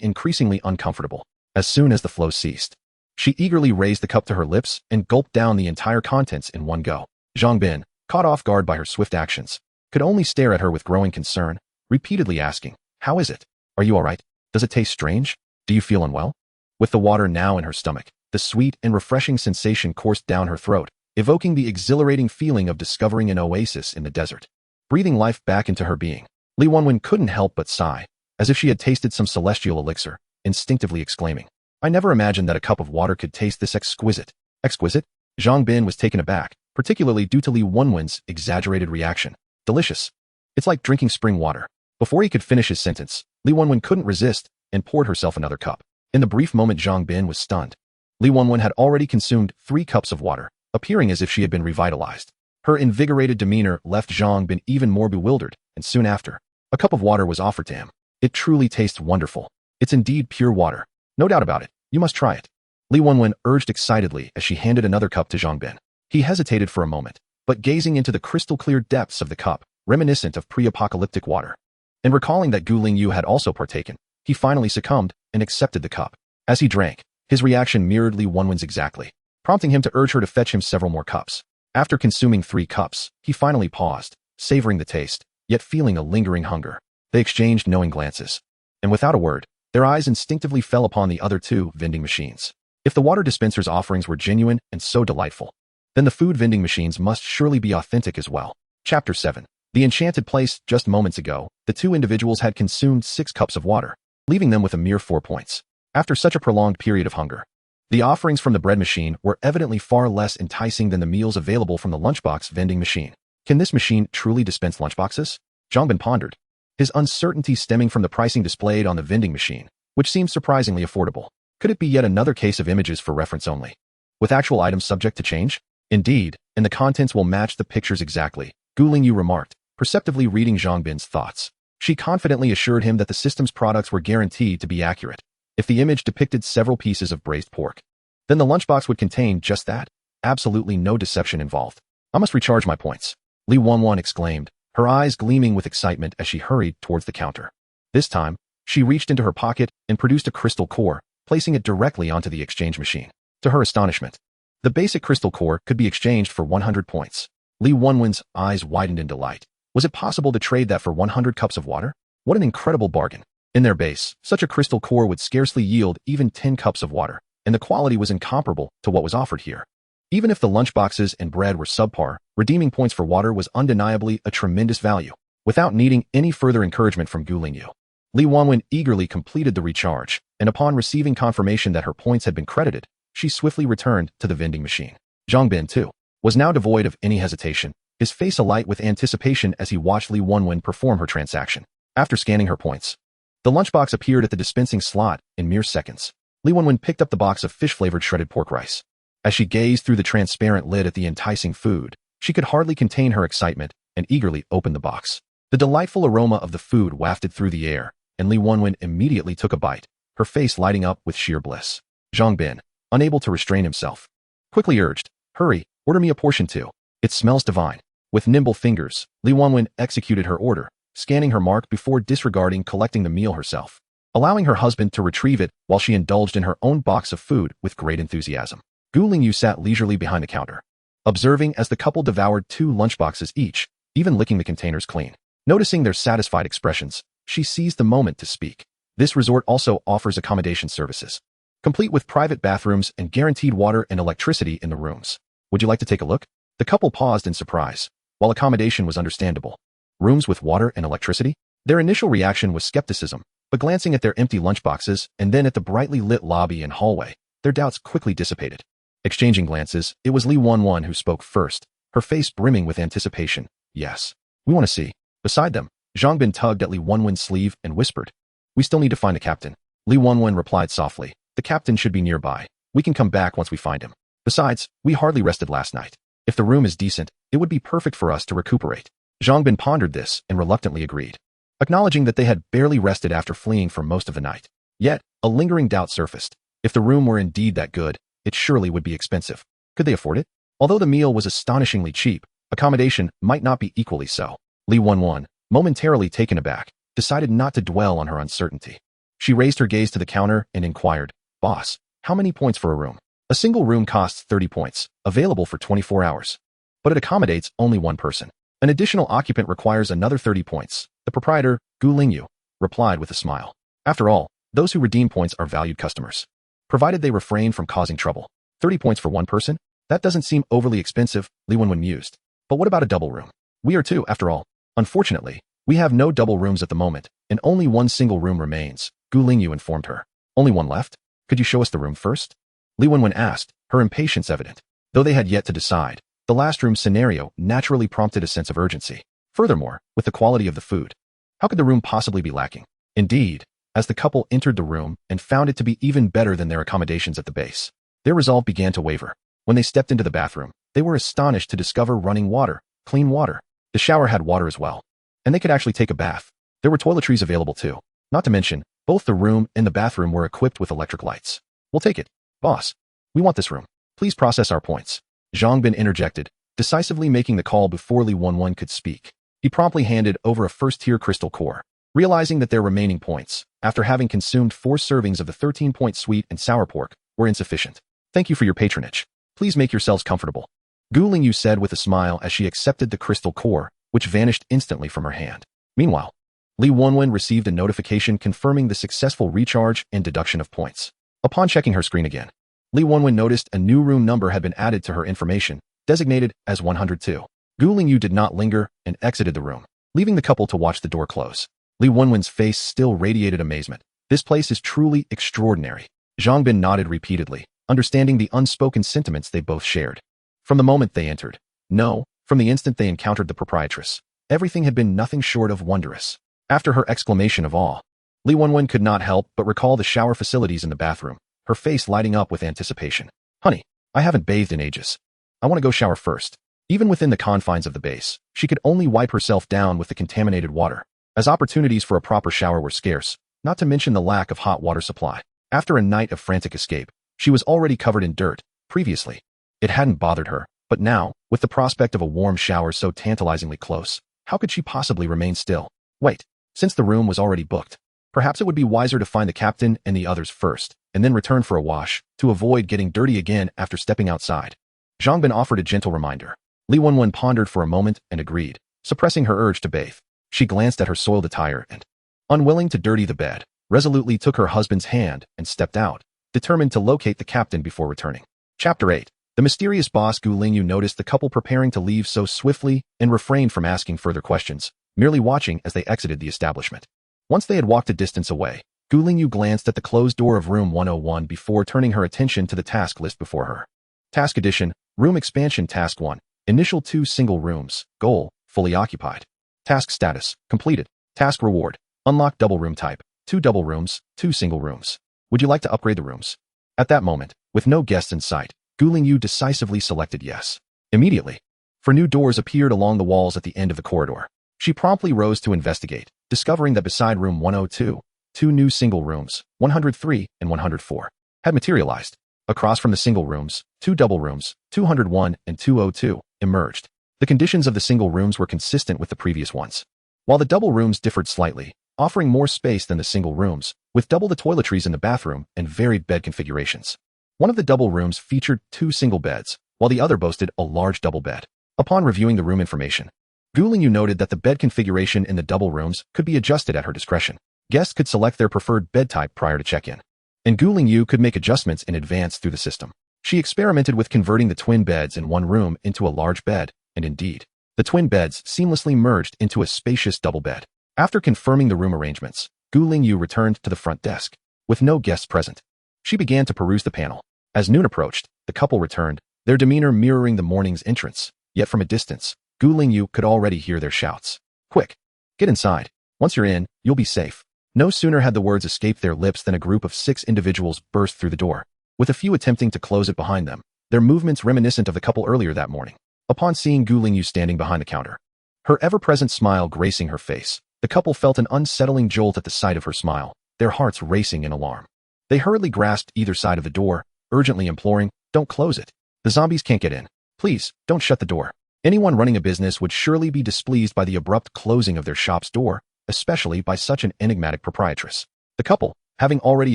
increasingly uncomfortable. As soon as the flow ceased, she eagerly raised the cup to her lips and gulped down the entire contents in one go. Zhang Bin, caught off guard by her swift actions, could only stare at her with growing concern, repeatedly asking, "How is it? Are you all right? Does it taste strange? Do you feel unwell?" With the water now in her stomach, the sweet and refreshing sensation coursed down her throat, evoking the exhilarating feeling of discovering an oasis in the desert. Breathing life back into her being, Li Wenwen couldn't help but sigh, as if she had tasted some celestial elixir, instinctively exclaiming, "I never imagined that a cup of water could taste this exquisite." Exquisite? Zhang Bin was taken aback, particularly due to Li Wenwen's exaggerated reaction. Delicious. It's like drinking spring water. Before he could finish his sentence, Li Wenwen couldn't resist and poured herself another cup. In the brief moment Zhang Bin was stunned. Li Wenwen had already consumed 3 cups of water, appearing as if she had been revitalized. Her invigorated demeanor left Zhang Bin even more bewildered, and soon after, a cup of water was offered to him. "It truly tastes wonderful. It's indeed pure water. No doubt about it. You must try it," Li Wenwen urged excitedly as she handed another cup to Zhang Bin. He hesitated for a moment, but gazing into the crystal-clear depths of the cup, reminiscent of pre-apocalyptic water, and recalling that Gu Lingyu had also partaken, he finally succumbed and accepted the cup. As he drank, his reaction mirrored Li Wenwen's exactly, prompting him to urge her to fetch him several more cups. After consuming 3 cups, he finally paused, savoring the taste, yet feeling a lingering hunger. They exchanged knowing glances, and without a word, their eyes instinctively fell upon the other 2 vending machines. If the water dispenser's offerings were genuine and so delightful, then the food vending machines must surely be authentic as well. Chapter 7. The Enchanted Place. Just moments ago, the 2 individuals had consumed 6 cups of water, leaving them with a mere 4 points. After such a prolonged period of hunger, the offerings from the bread machine were evidently far less enticing than the meals available from the lunchbox vending machine. Can this machine truly dispense lunchboxes? Zhang Bin pondered, his uncertainty stemming from the pricing displayed on the vending machine, which seemed surprisingly affordable. Could it be yet another case of images for reference only, with actual items subject to change? Indeed, and the contents will match the pictures exactly, Gu Lingyu remarked, perceptively reading Zhang Bin's thoughts. She confidently assured him that the system's products were guaranteed to be accurate. If the image depicted several pieces of braised pork, then the lunchbox would contain just that. Absolutely no deception involved. "I must recharge my points," Li Wenwen exclaimed, her eyes gleaming with excitement as she hurried towards the counter. This time, she reached into her pocket and produced a crystal core, placing it directly onto the exchange machine. To her astonishment, the basic crystal core could be exchanged for 100 points. Li Wenwen's eyes widened in delight. Was it possible to trade that for 100 cups of water? What an incredible bargain. In their base, such a crystal core would scarcely yield even 10 cups of water, and the quality was incomparable to what was offered here. Even if the lunchboxes and bread were subpar, redeeming points for water was undeniably a tremendous value. Without needing any further encouragement from Gu Lingyu, Li Wenwen eagerly completed the recharge, and upon receiving confirmation that her points had been credited, she swiftly returned to the vending machine. Zhang Bin, too, was now devoid of any hesitation, his face alight with anticipation as he watched Li Wenwen perform her transaction. After scanning her points, the lunchbox appeared at the dispensing slot in mere seconds. Li Wenwen picked up the box of fish-flavored shredded pork rice. As she gazed through the transparent lid at the enticing food, she could hardly contain her excitement and eagerly opened the box. The delightful aroma of the food wafted through the air, and Li Wenwen immediately took a bite, her face lighting up with sheer bliss. Zhang Bin, unable to restrain himself, quickly urged, "Hurry, order me a portion too. It smells divine." With nimble fingers, Li Wenwen executed her order, scanning her mark before disregarding collecting the meal herself, allowing her husband to retrieve it while she indulged in her own box of food with great enthusiasm. Gu Lingyu sat leisurely behind the counter, observing as the couple devoured 2 lunchboxes each, even licking the containers clean. Noticing their satisfied expressions, she seized the moment to speak. This resort also offers accommodation services, complete with private bathrooms and guaranteed water and electricity in the rooms. Would you like to take a look? The couple paused in surprise. While accommodation was understandable, rooms with water and electricity? Their initial reaction was skepticism, but glancing at their empty lunchboxes and then at the brightly lit lobby and hallway, their doubts quickly dissipated. Exchanging glances, it was Li Wenwen who spoke first, her face brimming with anticipation. "Yes, we want to see." Beside them, Zhang Bin tugged at Li Wenwen's sleeve and whispered, "We still need to find the captain." Li Wenwen replied softly, "The captain should be nearby. We can come back once we find him." Besides, we hardly rested last night. If the room is decent, it would be perfect for us to recuperate. Zhang Bin pondered this and reluctantly agreed, acknowledging that they had barely rested after fleeing for most of the night. Yet, a lingering doubt surfaced. If the room were indeed that good, it surely would be expensive. Could they afford it? Although the meal was astonishingly cheap, accommodation might not be equally so. Li Wenwen, momentarily taken aback, decided not to dwell on her uncertainty. She raised her gaze to the counter and inquired, "Boss, how many points for a room?" A single room costs 30 points, available for 24 hours. But it accommodates only one person. An additional occupant requires another 30 points. The proprietor, Gu Lingyu, replied with a smile. After all, those who redeem points are valued customers, provided they refrain from causing trouble. 30 points for one person? That doesn't seem overly expensive, Li Wenwen mused. But what about a double room? We are two, after all. Unfortunately, we have no double rooms at the moment, and only one single room remains, Gu Lingyu informed her. Only one left? Could you show us the room first? Li Wenwen asked, her impatience evident. Though they had yet to decide, the last room scenario naturally prompted a sense of urgency. Furthermore, with the quality of the food, how could the room possibly be lacking? Indeed, as the couple entered the room and found it to be even better than their accommodations at the base, their resolve began to waver. When they stepped into the bathroom, they were astonished to discover running water, clean water. The shower had water as well, and they could actually take a bath. There were toiletries available too. Not to mention, both the room and the bathroom were equipped with electric lights. We'll take it. Boss, we want this room. Please process our points. Zhang Bin interjected, decisively making the call before Li Wenwen could speak. He promptly handed over a first-tier crystal core, realizing that their remaining points, after having consumed 4 servings of the 13-point sweet and sour pork, were insufficient. Thank you for your patronage. Please make yourselves comfortable. Gu Lingyu said with a smile as she accepted the crystal core, which vanished instantly from her hand. Meanwhile, Li Wenwen received a notification confirming the successful recharge and deduction of points. Upon checking her screen again, Li Wenwen noticed a new room number had been added to her information, designated as 102. Gu Lingyu did not linger and exited the room, leaving the couple to watch the door close. Li Wenwen's face still radiated amazement. This place is truly extraordinary. Zhang Bin nodded repeatedly, understanding the unspoken sentiments they both shared. From the moment they entered, no, from the instant they encountered the proprietress, everything had been nothing short of wondrous. After her exclamation of awe, Li Wenwen could not help but recall the shower facilities in the bathroom, her face lighting up with anticipation. Honey, I haven't bathed in ages. I want to go shower first. Even within the confines of the base, she could only wipe herself down with the contaminated water, as opportunities for a proper shower were scarce, not to mention the lack of hot water supply. After a night of frantic escape, she was already covered in dirt. Previously, it hadn't bothered her, but now, with the prospect of a warm shower so tantalizingly close, how could she possibly remain still? Wait, since the room was already booked, perhaps it would be wiser to find the captain and the others first, and then return for a wash, to avoid getting dirty again after stepping outside. Zhang Bin offered a gentle reminder. Li Wenwen pondered for a moment and agreed, suppressing her urge to bathe. She glanced at her soiled attire and, unwilling to dirty the bed, resolutely took her husband's hand and stepped out, determined to locate the captain before returning. Chapter 8. The mysterious boss Gu Lingyu noticed the couple preparing to leave so swiftly and refrained from asking further questions, merely watching as they exited the establishment. Once they had walked a distance away, Gu Lingyu glanced at the closed door of room 101 before turning her attention to the task list before her. Task Edition, Room Expansion Task 1, Initial 2 Single Rooms, Goal, Fully Occupied. Task Status, Completed. Task Reward, Unlock Double Room Type, 2 double rooms, 2 single rooms. Would you like to upgrade the rooms? At that moment, with no guests in sight, Gu Lingyu decisively selected yes. Immediately, for new doors appeared along the walls at the end of the corridor. She promptly rose to investigate, discovering that beside room 102, 2 new single rooms, 103 and 104, had materialized. Across from the single rooms, 2 double rooms, 201 and 202, emerged. The conditions of the single rooms were consistent with the previous ones, while the double rooms differed slightly, offering more space than the single rooms, with double the toiletries in the bathroom and varied bed configurations. One of the double rooms featured 2 single beds, while the other boasted a large double bed. Upon reviewing the room information, Gu Lingyu noted that the bed configuration in the double rooms could be adjusted at her discretion. Guests could select their preferred bed type prior to check-in, and Gu Lingyu could make adjustments in advance through the system. She experimented with converting the twin beds in one room into a large bed, and indeed, the twin beds seamlessly merged into a spacious double bed. After confirming the room arrangements, Gu Lingyu returned to the front desk. With no guests present, she began to peruse the panel. As noon approached, the couple returned, their demeanor mirroring the morning's entrance. Yet from a distance, Gu Lingyu could already hear their shouts. Quick! Get inside. Once you're in, you'll be safe. No sooner had the words escaped their lips than a group of 6 individuals burst through the door, with a few attempting to close it behind them. their movements reminiscent of the couple earlier that morning. Upon seeing Gu Lingyu standing behind the counter, her ever-present smile gracing her face, the couple felt an unsettling jolt at the sight of her smile, their hearts racing in alarm. They hurriedly grasped either side of the door, urgently imploring, "Don't close it. The zombies can't get in. Please, don't shut the door." Anyone running a business would surely be displeased by the abrupt closing of their shop's door, especially by such an enigmatic proprietress. The couple, having already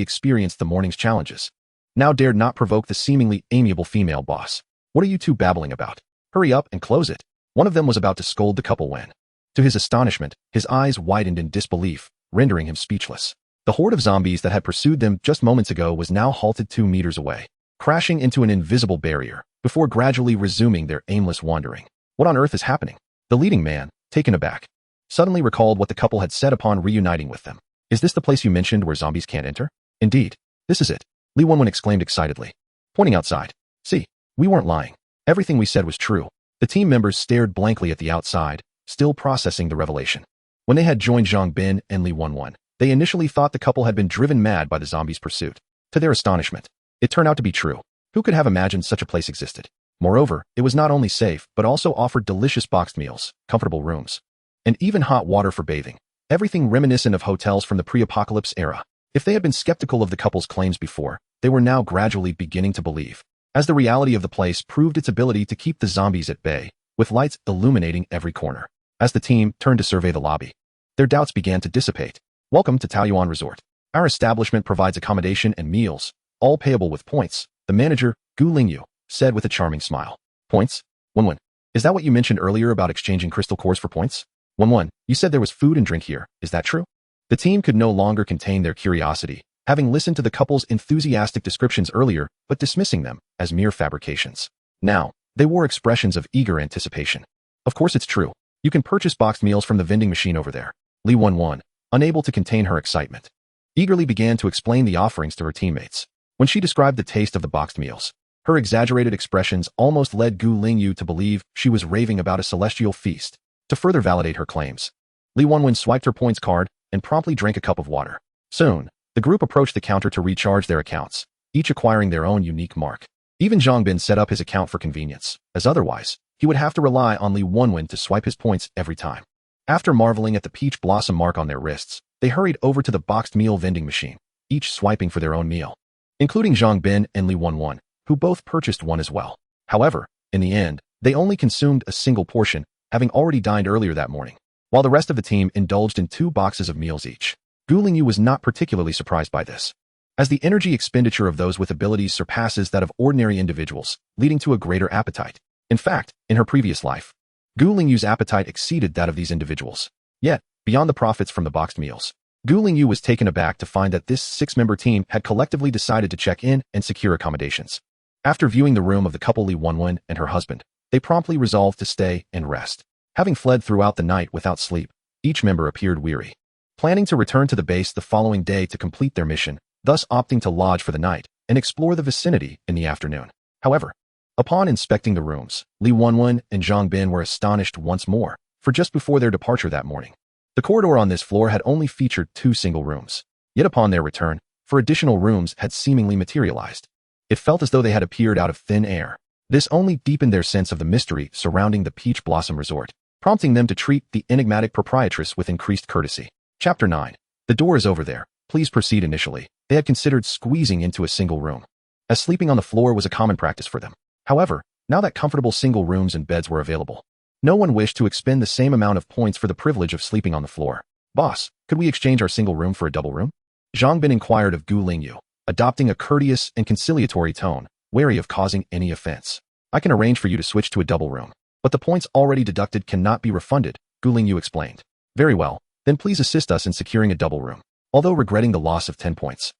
experienced the morning's challenges, now dared not provoke the seemingly amiable female boss. "What are you two babbling about? Hurry up and close it." One of them was about to scold the couple when, to his astonishment, his eyes widened in disbelief, rendering him speechless. The horde of zombies that had pursued them just moments ago was now halted 2 meters away, crashing into an invisible barrier, before gradually resuming their aimless wandering. What on earth is happening? The leading man, taken aback, suddenly recalled what the couple had said upon reuniting with them. "Is this the place you mentioned where zombies can't enter?" "Indeed, this is it," Li Wenwen exclaimed excitedly, pointing outside. "See, we weren't lying. Everything we said was true." The team members stared blankly at the outside, still processing the revelation. When they had joined Zhang Bin and Li Wenwen, they initially thought the couple had been driven mad by the zombies' pursuit. To their astonishment, it turned out to be true. Who could have imagined such a place existed? Moreover, it was not only safe, but also offered delicious boxed meals, comfortable rooms, and even hot water for bathing. Everything reminiscent of hotels from the pre-apocalypse era. If they had been skeptical of the couple's claims before, they were now gradually beginning to believe, as the reality of the place proved its ability to keep the zombies at bay, with lights illuminating every corner. As the team turned to survey the lobby, their doubts began to dissipate. "Welcome to Taoyuan Resort. Our establishment provides accommodation and meals, all payable with points," the manager, Gu Lingyu, said with a charming smile. "Points? Wenwen, is that what you mentioned earlier about exchanging crystal cores for points?" "Wenwen, you said there was food and drink here, is that true?" The team could no longer contain their curiosity, having listened to the couple's enthusiastic descriptions earlier, but dismissing them as mere fabrications. Now, they wore expressions of eager anticipation. "Of course it's true. You can purchase boxed meals from the vending machine over there." Li Wenwen, unable to contain her excitement, eagerly began to explain the offerings to her teammates. When she described the taste of the boxed meals, her exaggerated expressions almost led Gu Lingyu to believe she was raving about a celestial feast. To further validate her claims, Li Wenwen swiped her points card and promptly drank a cup of water. Soon, the group approached the counter to recharge their accounts, each acquiring their own unique mark. Even Zhang Bin set up his account for convenience, as otherwise, he would have to rely on Li Wenwen to swipe his points every time. After marveling at the peach blossom mark on their wrists, they hurried over to the boxed meal vending machine, each swiping for their own meal, including Zhang Bin and Li Wenwen, who both purchased one as well. However, in the end, they only consumed a single portion, having already dined earlier that morning, while the rest of the team indulged in 2 boxes of meals each. Gu Lingyu was not particularly surprised by this, as the energy expenditure of those with abilities surpasses that of ordinary individuals, leading to a greater appetite. In fact, in her previous life, Gu Lingyu's appetite exceeded that of these individuals. Yet, beyond the profits from the boxed meals, Gu Lingyu was taken aback to find that this 6-member team had collectively decided to check in and secure accommodations. After viewing the room of the couple Li Wenwen and her husband, they promptly resolved to stay and rest. Having fled throughout the night without sleep, each member appeared weary, planning to return to the base the following day to complete their mission, thus opting to lodge for the night and explore the vicinity in the afternoon. However, upon inspecting the rooms, Li Wenwen and Zhang Bin were astonished once more, for just before their departure that morning, the corridor on this floor had only featured 2 single rooms. Yet upon their return, 4 additional rooms had seemingly materialized. It felt as though they had appeared out of thin air. This only deepened their sense of the mystery surrounding the Peach Blossom Resort, prompting them to treat the enigmatic proprietress with increased courtesy. Chapter 9. The door is over there. Please proceed. Initially, they had considered squeezing into a single room, as sleeping on the floor was a common practice for them. However, now that comfortable single rooms and beds were available, no one wished to expend the same amount of points for the privilege of sleeping on the floor. "Boss, could we exchange our single room for a double room?" Zhang Bin inquired of Gu Lingyu, adopting a courteous and conciliatory tone, wary of causing any offense. "I can arrange for you to switch to a double room, but the points already deducted cannot be refunded," Gu Lingyu explained. "Very well, then please assist us in securing a double room." Although regretting the loss of 10 points,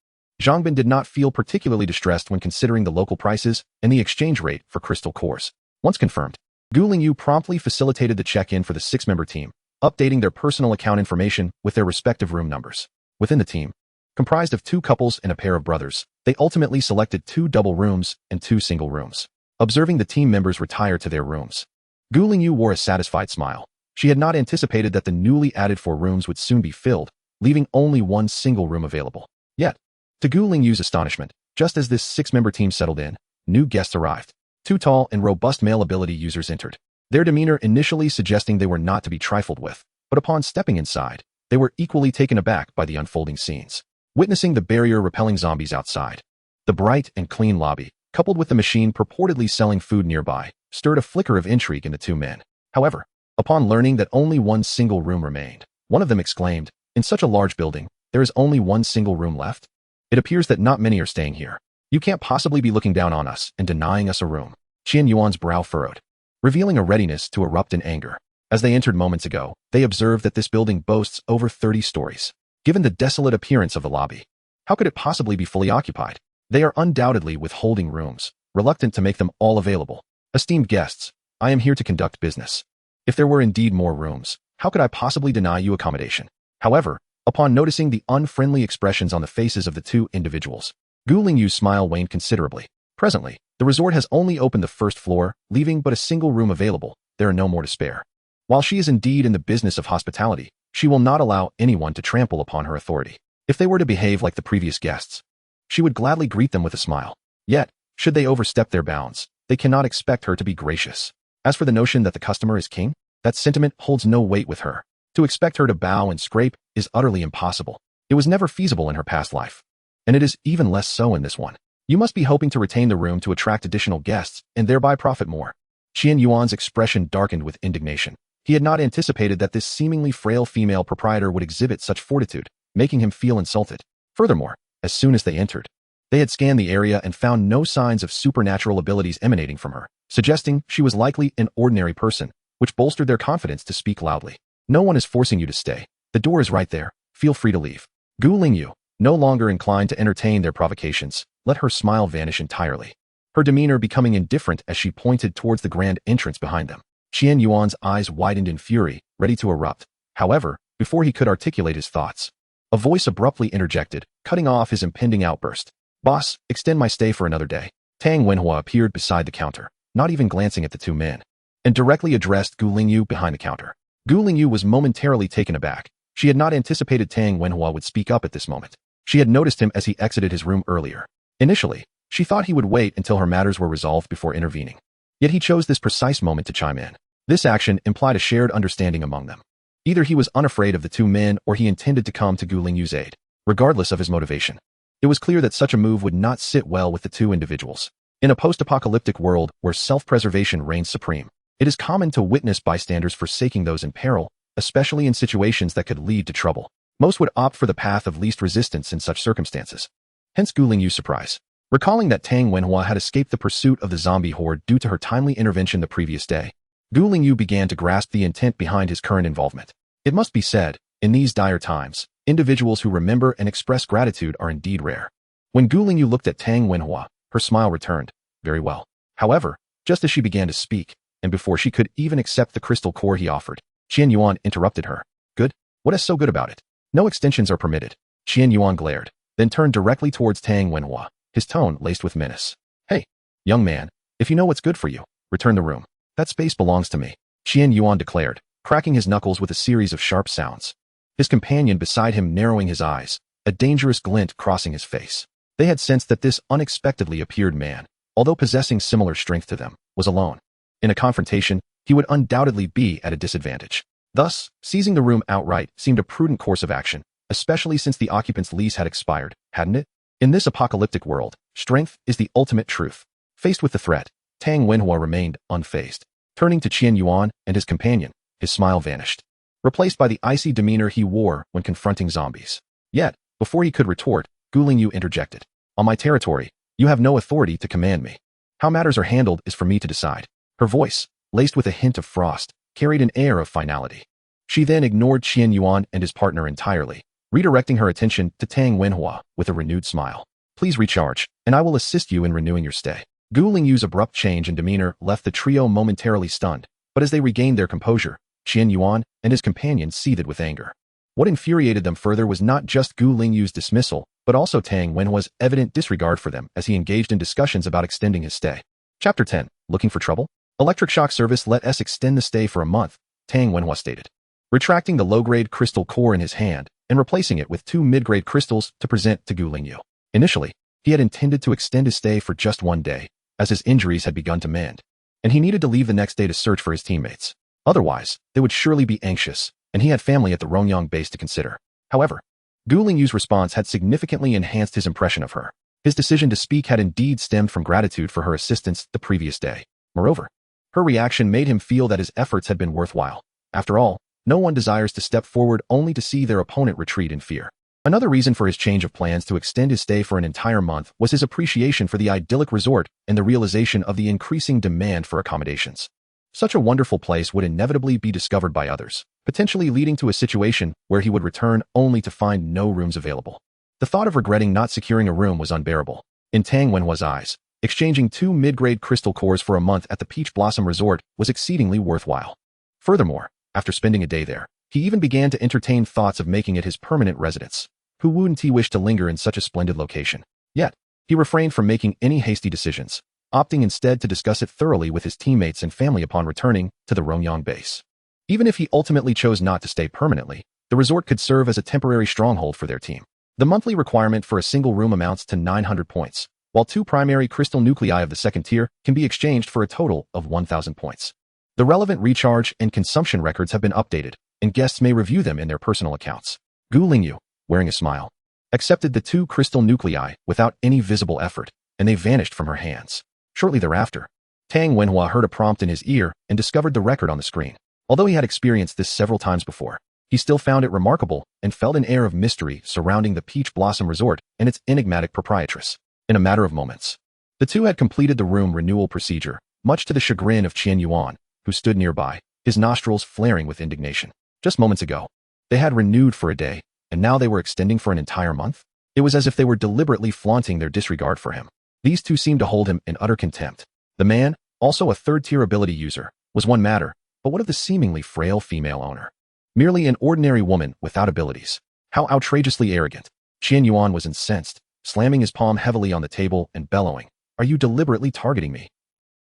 Zhang Bin did not feel particularly distressed when considering the local prices and the exchange rate for crystal cores. Once confirmed, Gu Lingyu promptly facilitated the check-in for the 6-member team, updating their personal account information with their respective room numbers. Within the team, comprised of 2 couples and a pair of brothers, they ultimately selected 2 double rooms and 2 single rooms. Observing the team members retire to their rooms, Gu Lingyu wore a satisfied smile. She had not anticipated that the newly added 4 rooms would soon be filled, leaving only 1 single room available. Yet, to Gu Lingyu's astonishment, just as this 6-member team settled in, new guests arrived. Two tall and robust male ability users entered, their demeanor initially suggesting they were not to be trifled with, but upon stepping inside, they were equally taken aback by the unfolding scenes. Witnessing the barrier-repelling zombies outside, the bright and clean lobby, coupled with the machine purportedly selling food nearby, stirred a flicker of intrigue in the two men. However, upon learning that only one single room remained, one of them exclaimed, "In such a large building, there is only one single room left? It appears that not many are staying here. You can't possibly be looking down on us and denying us a room." Qian Yuan's brow furrowed, revealing a readiness to erupt in anger. As they entered moments ago, they observed that this building boasts over 30 stories. Given the desolate appearance of the lobby, how could it possibly be fully occupied? They are undoubtedly withholding rooms, reluctant to make them all available. Esteemed guests, I am here to conduct business. If there were indeed more rooms, how could I possibly deny you accommodation? However, upon noticing the unfriendly expressions on the faces of the two individuals, Gu Lingyu's smile waned considerably. Presently, the resort has only opened the first floor, leaving but a single room available. There are no more to spare. While she is indeed in the business of hospitality, she will not allow anyone to trample upon her authority. If they were to behave like the previous guests, she would gladly greet them with a smile. Yet, should they overstep their bounds, they cannot expect her to be gracious. As for the notion that the customer is king, that sentiment holds no weight with her. To expect her to bow and scrape is utterly impossible. It was never feasible in her past life, and it is even less so in this one. You must be hoping to retain the room to attract additional guests and thereby profit more. Qian Yuan's expression darkened with indignation. He had not anticipated that this seemingly frail female proprietor would exhibit such fortitude, making him feel insulted. Furthermore, as soon as they entered, they had scanned the area and found no signs of supernatural abilities emanating from her, suggesting she was likely an ordinary person, which bolstered their confidence to speak loudly. No one is forcing you to stay. The door is right there. Feel free to leave. Gu Lingyu, no longer inclined to entertain their provocations, let her smile vanish entirely, her demeanor becoming indifferent as she pointed towards the grand entrance behind them. Qian Yuan's eyes widened in fury, ready to erupt. However, before he could articulate his thoughts, a voice abruptly interjected, cutting off his impending outburst. "Boss, extend my stay for another day." Tang Wenhua appeared beside the counter, not even glancing at the two men, and directly addressed Gu Lingyu behind the counter. Gu Lingyu was momentarily taken aback. She had not anticipated Tang Wenhua would speak up at this moment. She had noticed him as he exited his room earlier. Initially, she thought he would wait until her matters were resolved before intervening. Yet he chose this precise moment to chime in. This action implied a shared understanding among them. Either he was unafraid of the two men or he intended to come to Gu Lingyu's aid, regardless of his motivation. It was clear that such a move would not sit well with the two individuals. In a post-apocalyptic world where self-preservation reigns supreme, it is common to witness bystanders forsaking those in peril, especially in situations that could lead to trouble. Most would opt for the path of least resistance in such circumstances. Hence Gu Lingyu's surprise. Recalling that Tang Wenhua had escaped the pursuit of the zombie horde due to her timely intervention the previous day, Gu Lingyu began to grasp the intent behind his current involvement. It must be said, in these dire times, individuals who remember and express gratitude are indeed rare. When Gu Lingyu looked at Tang Wenhua, her smile returned. Very well. However, just as she began to speak, and before she could even accept the crystal core he offered, Qian Yuan interrupted her. "Good? What is so good about it? No extensions are permitted." Qian Yuan glared, then turned directly towards Tang Wenhua, his tone laced with menace. "Hey, young man, if you know what's good for you, return the room. That space belongs to me," Qian Yuan declared, cracking his knuckles with a series of sharp sounds. His companion beside him narrowing his eyes, a dangerous glint crossing his face. They had sensed that this unexpectedly appeared man, although possessing similar strength to them, was alone. In a confrontation, he would undoubtedly be at a disadvantage. Thus, seizing the room outright seemed a prudent course of action, especially since the occupant's lease had expired, hadn't it? In this apocalyptic world, strength is the ultimate truth. Faced with the threat, Tang Wenhua remained unfazed. Turning to Qian Yuan and his companion, his smile vanished, replaced by the icy demeanor he wore when confronting zombies. Yet, before he could retort, Gu Lingyu interjected. "On my territory, you have no authority to command me. How matters are handled is for me to decide." Her voice, laced with a hint of frost, carried an air of finality. She then ignored Qian Yuan and his partner entirely, redirecting her attention to Tang Wenhua with a renewed smile. "Please recharge, and I will assist you in renewing your stay." Gu Lingyu's abrupt change in demeanor left the trio momentarily stunned, but as they regained their composure, Qian Yuan and his companion seethed with anger. What infuriated them further was not just Gu Lingyu's dismissal, but also Tang Wenhua's evident disregard for them as he engaged in discussions about extending his stay. Chapter 10. Looking for trouble? Electric Shock Service let us extend the stay for a month, Tang Wenhua stated, retracting the low-grade crystal core in his hand and replacing it with two mid-grade crystals to present to Gu Lingyu. Initially, he had intended to extend his stay for just one day, as his injuries had begun to mend, and he needed to leave the next day to search for his teammates. Otherwise, they would surely be anxious, and he had family at the Rongyang base to consider. However, Gu Lingyu's response had significantly enhanced his impression of her. His decision to speak had indeed stemmed from gratitude for her assistance the previous day. Moreover, her reaction made him feel that his efforts had been worthwhile. After all, no one desires to step forward only to see their opponent retreat in fear. Another reason for his change of plans to extend his stay for an entire month was his appreciation for the idyllic resort and the realization of the increasing demand for accommodations. Such a wonderful place would inevitably be discovered by others, potentially leading to a situation where he would return only to find no rooms available. The thought of regretting not securing a room was unbearable. In Tang Wenhua's eyes, exchanging 2 mid-grade crystal cores for a month at the Peach Blossom Resort was exceedingly worthwhile. Furthermore, after spending a day there, he even began to entertain thoughts of making it his permanent residence. Who wouldn't he wish to linger in such a splendid location? Yet, he refrained from making any hasty decisions, opting instead to discuss it thoroughly with his teammates and family upon returning to the Rongyang base. Even if he ultimately chose not to stay permanently, the resort could serve as a temporary stronghold for their team. The monthly requirement for a single room amounts to 900 points, while 2 primary crystal nuclei of the second tier can be exchanged for a total of 1,000 points. The relevant recharge and consumption records have been updated, and guests may review them in their personal accounts. Gu Lingyu, wearing a smile, accepted the 2 crystal nuclei without any visible effort, and they vanished from her hands. Shortly thereafter, Tang Wenhua heard a prompt in his ear and discovered the record on the screen. Although he had experienced this several times before, he still found it remarkable and felt an air of mystery surrounding the Peach Blossom Resort and its enigmatic proprietress. In a matter of moments, the two had completed the room renewal procedure, much to the chagrin of Qian Yuan, who stood nearby, his nostrils flaring with indignation. Just moments ago, they had renewed for a day, and now they were extending for an entire month? It was as if they were deliberately flaunting their disregard for him. These two seemed to hold him in utter contempt. The man, also a third-tier ability user, was one matter, but what of the seemingly frail female owner? Merely an ordinary woman without abilities. How outrageously arrogant. Qian Yuan was incensed, slamming his palm heavily on the table and bellowing, "Are you deliberately targeting me?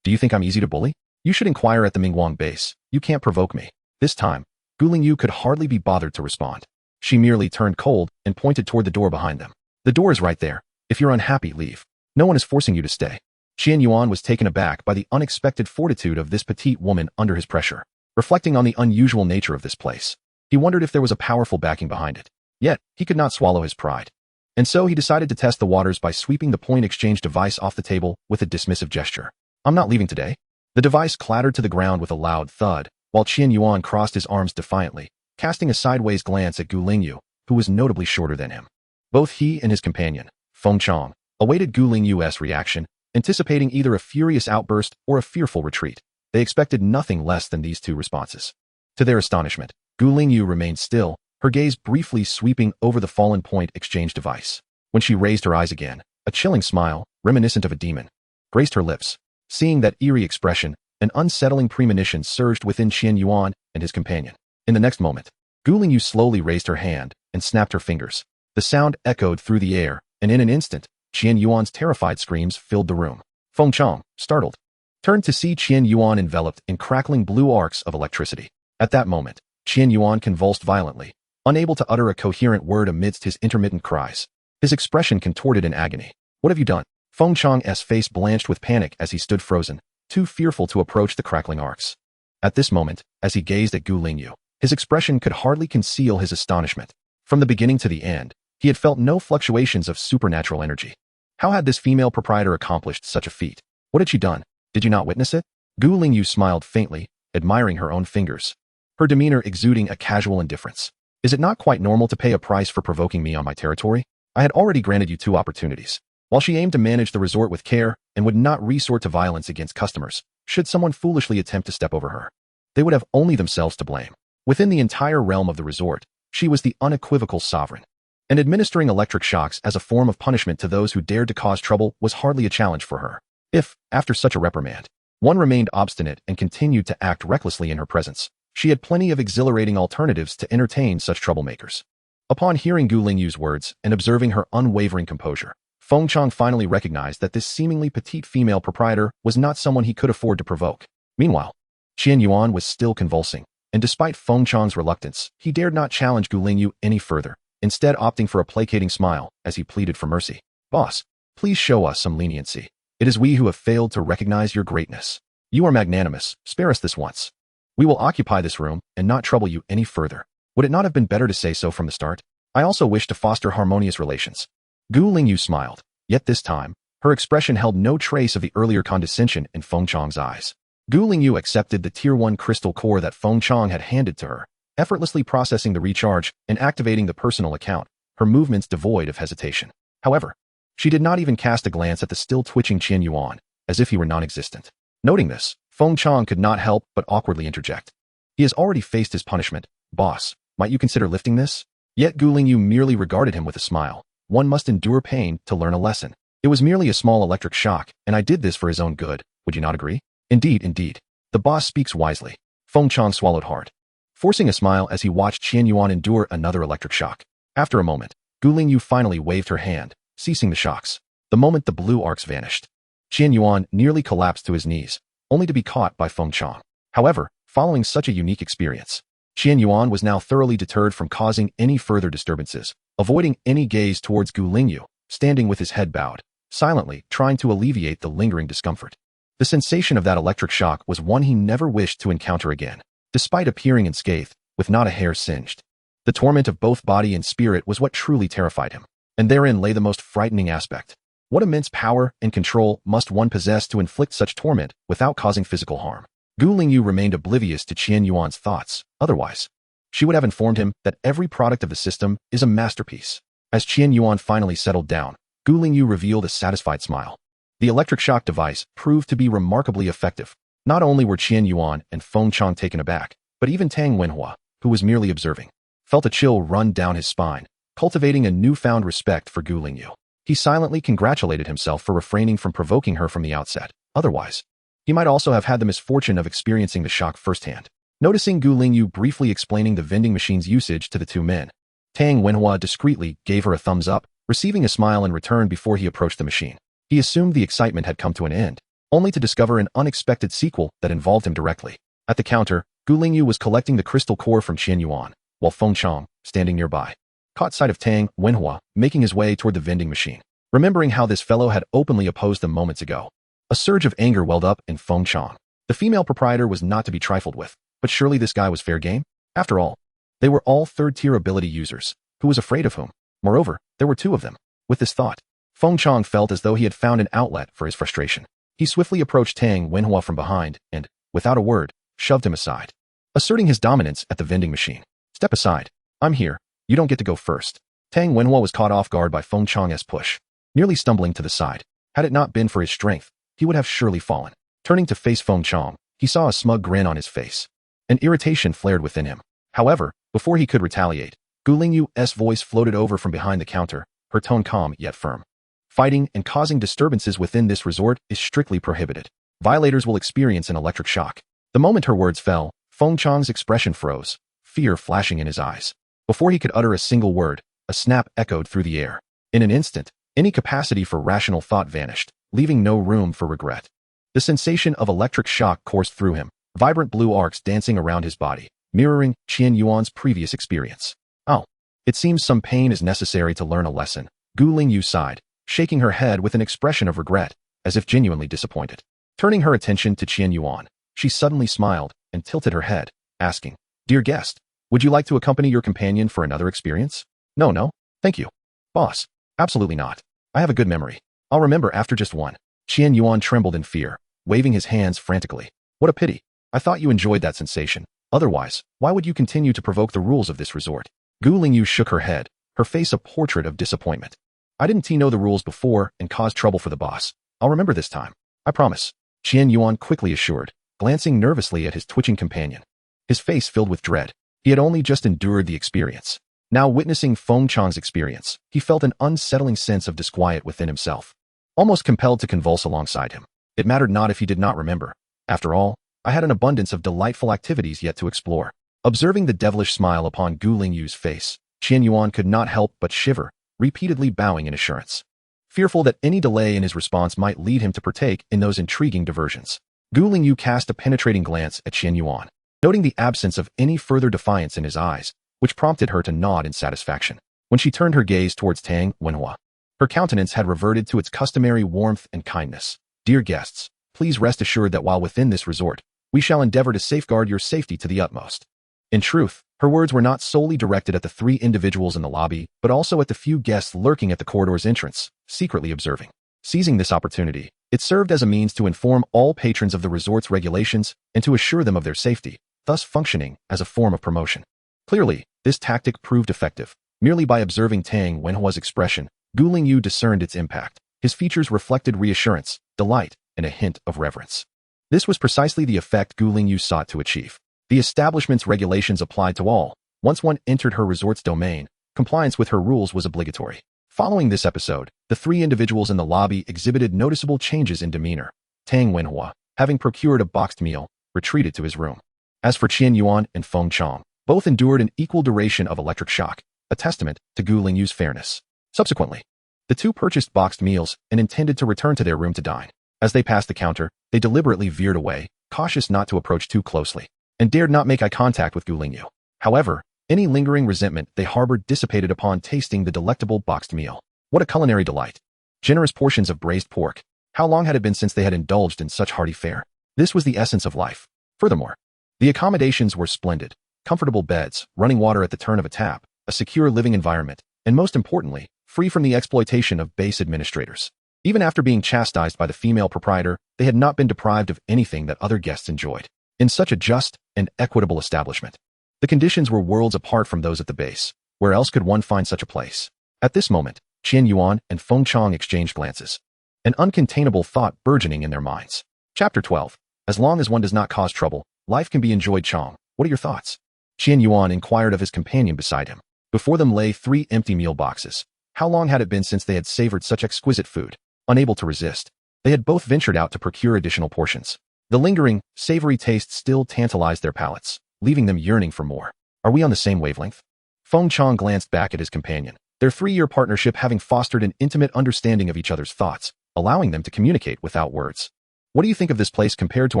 Do you think I'm easy to bully? You should inquire at the Mingguang base. You can't provoke me." This time, Gu Lingyu could hardly be bothered to respond. She merely turned cold and pointed toward the door behind them. "The door is right there. If you're unhappy, leave. No one is forcing you to stay." Qian Yuan was taken aback by the unexpected fortitude of this petite woman under his pressure. Reflecting on the unusual nature of this place, he wondered if there was a powerful backing behind it. Yet, he could not swallow his pride. And so he decided to test the waters by sweeping the point exchange device off the table with a dismissive gesture. "I'm not leaving today." The device clattered to the ground with a loud thud, while Qian Yuan crossed his arms defiantly, casting a sideways glance at Gu Lingyu, who was notably shorter than him. Both he and his companion, Feng Chong, awaited Gu Lingyu's reaction, anticipating either a furious outburst or a fearful retreat. They expected nothing less than these two responses. To their astonishment, Gu Lingyu remained still, her gaze briefly sweeping over the fallen point exchange device. When she raised her eyes again, a chilling smile, reminiscent of a demon, graced her lips. Seeing that eerie expression, an unsettling premonition surged within Qian Yuan and his companion. In the next moment, Gu Lingyu slowly raised her hand and snapped her fingers. The sound echoed through the air, and in an instant, Qian Yuan's terrified screams filled the room. Feng Chong, startled, turned to see Qian Yuan enveloped in crackling blue arcs of electricity. At that moment, Qian Yuan convulsed violently, unable to utter a coherent word amidst his intermittent cries. His expression contorted in agony. "What have you done?" Feng Chong's face blanched with panic as he stood frozen, too fearful to approach the crackling arcs. At this moment, as he gazed at Gu Lingyu, his expression could hardly conceal his astonishment. From the beginning to the end, he had felt no fluctuations of supernatural energy. How had this female proprietor accomplished such a feat? What had she done? Did you not witness it? Gu Lingyu smiled faintly, admiring her own fingers, her demeanor exuding a casual indifference. "Is it not quite normal to pay a price for provoking me on my territory? I had already granted you 2 opportunities." While she aimed to manage the resort with care and would not resort to violence against customers, should someone foolishly attempt to step over her, they would have only themselves to blame. Within the entire realm of the resort, she was the unequivocal sovereign. And administering electric shocks as a form of punishment to those who dared to cause trouble was hardly a challenge for her. If, after such a reprimand, one remained obstinate and continued to act recklessly in her presence, she had plenty of exhilarating alternatives to entertain such troublemakers. Upon hearing Gu Lingyu's words and observing her unwavering composure, Feng Chong finally recognized that this seemingly petite female proprietor was not someone he could afford to provoke. Meanwhile, Qian Yuan was still convulsing, and despite Feng Chong's reluctance, he dared not challenge Gu Lingyu any further, instead opting for a placating smile as he pleaded for mercy. "Boss, please show us some leniency. It is we who have failed to recognize your greatness. You are magnanimous. Spare us this once. We will occupy this room and not trouble you any further. Would it not have been better to say so from the start? I also wish to foster harmonious relations. Gu Lingyu smiled, yet this time, her expression held no trace of the earlier condescension in Feng Chang's eyes. Gu Lingyu accepted the Tier 1 crystal core that Feng Chang had handed to her, effortlessly processing the recharge and activating the personal account, her movements devoid of hesitation. However, she did not even cast a glance at the still twitching Qian Yuan, as if he were non-existent. Noting this, Feng Chang could not help but awkwardly interject. He has already faced his punishment. Boss, might you consider lifting this? Yet Gu Lingyu merely regarded him with a smile. One must endure pain to learn a lesson. It was merely a small electric shock, and I did this for his own good. Would you not agree? Indeed, indeed. The boss speaks wisely. Feng Chang swallowed hard, forcing a smile as he watched Qian Yuan endure another electric shock. After a moment, Gu Lingyu finally waved her hand, ceasing the shocks. The moment the blue arcs vanished, Qian Yuan nearly collapsed to his knees, only to be caught by Feng Chang. However, following such a unique experience, Qian Yuan was now thoroughly deterred from causing any further disturbances, avoiding any gaze towards Gu Lingyu, standing with his head bowed, silently trying to alleviate the lingering discomfort. The sensation of that electric shock was one he never wished to encounter again, despite appearing unscathed, with not a hair singed. The torment of both body and spirit was what truly terrified him, and therein lay the most frightening aspect. What immense power and control must one possess to inflict such torment without causing physical harm? Gu Lingyu remained oblivious to Qian Yuan's thoughts. Otherwise, she would have informed him that every product of the system is a masterpiece. As Qian Yuan finally settled down, Gu Lingyu revealed a satisfied smile. The electric shock device proved to be remarkably effective. Not only were Qian Yuan and Feng Chang taken aback, but even Tang Wenhua, who was merely observing, felt a chill run down his spine, cultivating a newfound respect for Gu Lingyu. He silently congratulated himself for refraining from provoking her from the outset. Otherwise, he might also have had the misfortune of experiencing the shock firsthand. Noticing Gu Lingyu briefly explaining the vending machine's usage to the two men, Tang Wenhua discreetly gave her a thumbs up, receiving a smile in return before he approached the machine. He assumed the excitement had come to an end, only to discover an unexpected sequel that involved him directly. At the counter, Gu Lingyu was collecting the crystal core from Qian Yuan, while Feng Chang, standing nearby, caught sight of Tang Wenhua making his way toward the vending machine. Remembering how this fellow had openly opposed them moments ago, a surge of anger welled up in Feng Chang. The female proprietor was not to be trifled with, but surely this guy was fair game? After all, they were all third-tier ability users. Who was afraid of whom? Moreover, there were two of them. With this thought, Feng Chang felt as though he had found an outlet for his frustration. He swiftly approached Tang Wenhua from behind and, without a word, shoved him aside, asserting his dominance at the vending machine. Step aside. I'm here. You don't get to go first. Tang Wenhua was caught off guard by Feng Chang's push, nearly stumbling to the side. Had it not been for his strength, he would have surely fallen. Turning to face Feng Chang, he saw a smug grin on his face. An irritation flared within him. However, before he could retaliate, Gu Lingyu's voice floated over from behind the counter, her tone calm yet firm. Fighting and causing disturbances within this resort is strictly prohibited. Violators will experience an electric shock. The moment her words fell, Feng Chang's expression froze, fear flashing in his eyes. Before he could utter a single word, a snap echoed through the air. In an instant, any capacity for rational thought vanished, leaving no room for regret. The sensation of electric shock coursed through him, vibrant blue arcs dancing around his body, mirroring Qian Yuan's previous experience. Oh, it seems some pain is necessary to learn a lesson. Gu Lingyu sighed, shaking her head with an expression of regret, as if genuinely disappointed. Turning her attention to Qian Yuan, she suddenly smiled and tilted her head, asking, "Dear guest, would you like to accompany your companion for another experience?" No, thank you. Boss, absolutely not. I have a good memory. I'll remember after just one." Qian Yuan trembled in fear, waving his hands frantically. "What a pity. I thought you enjoyed that sensation. Otherwise, why would you continue to provoke the rules of this resort?" Gu Lingyu shook her head, her face a portrait of disappointment. "I didn't know the rules before and caused trouble for the boss. I'll remember this time. I promise," Qian Yuan quickly assured, glancing nervously at his twitching companion. His face filled with dread. He had only just endured the experience. Now witnessing Feng Chang's experience, he felt an unsettling sense of disquiet within himself, almost compelled to convulse alongside him. It mattered not if he did not remember. After all, I had an abundance of delightful activities yet to explore. Observing the devilish smile upon Gu Lingyu's face, Qian Yuan could not help but shiver, repeatedly bowing in assurance. Fearful that any delay in his response might lead him to partake in those intriguing diversions, Gu Lingyu cast a penetrating glance at Qian Yuan, noting the absence of any further defiance in his eyes, which prompted her to nod in satisfaction. When she turned her gaze towards Tang Wenhua, her countenance had reverted to its customary warmth and kindness. Dear guests, please rest assured that while within this resort, we shall endeavor to safeguard your safety to the utmost. In truth, her words were not solely directed at the 3 individuals in the lobby, but also at the few guests lurking at the corridor's entrance, secretly observing. Seizing this opportunity, it served as a means to inform all patrons of the resort's regulations and to assure them of their safety, thus functioning as a form of promotion. Clearly, this tactic proved effective. Merely by observing Tang Wenhua's expression, Gu Lingyu discerned its impact. His features reflected reassurance, delight, and a hint of reverence. This was precisely the effect Gu Lingyu sought to achieve. The establishment's regulations applied to all. Once one entered her resort's domain, compliance with her rules was obligatory. Following this episode, the 3 individuals in the lobby exhibited noticeable changes in demeanor. Tang Wenhua, having procured a boxed meal, retreated to his room. As for Qian Yuan and Feng Chong, both endured an equal duration of electric shock, a testament to Gu Lingyu's fairness. Subsequently, the 2 purchased boxed meals and intended to return to their room to dine. As they passed the counter, they deliberately veered away, cautious not to approach too closely, and dared not make eye contact with Gu Lingyu. However, any lingering resentment they harbored dissipated upon tasting the delectable boxed meal. What a culinary delight! Generous portions of braised pork. How long had it been since they had indulged in such hearty fare? This was the essence of life. Furthermore, the accommodations were splendid. Comfortable beds, running water at the turn of a tap, a secure living environment, and most importantly, free from the exploitation of base administrators. Even after being chastised by the female proprietor, they had not been deprived of anything that other guests enjoyed. In such a just and equitable establishment, the conditions were worlds apart from those at the base. Where else could one find such a place? At this moment, Qian Yuan and Feng Chong exchanged glances, an uncontainable thought burgeoning in their minds. Chapter 12. As long as one does not cause trouble, life can be enjoyed. Chong, what are your thoughts? Qian Yuan inquired of his companion beside him. Before them lay 3 empty meal boxes. How long had it been since they had savored such exquisite food? Unable to resist, they had both ventured out to procure additional portions. The lingering, savory taste still tantalized their palates, leaving them yearning for more. Are we on the same wavelength? Feng Chong glanced back at his companion, their 3-year partnership having fostered an intimate understanding of each other's thoughts, allowing them to communicate without words. What do you think of this place compared to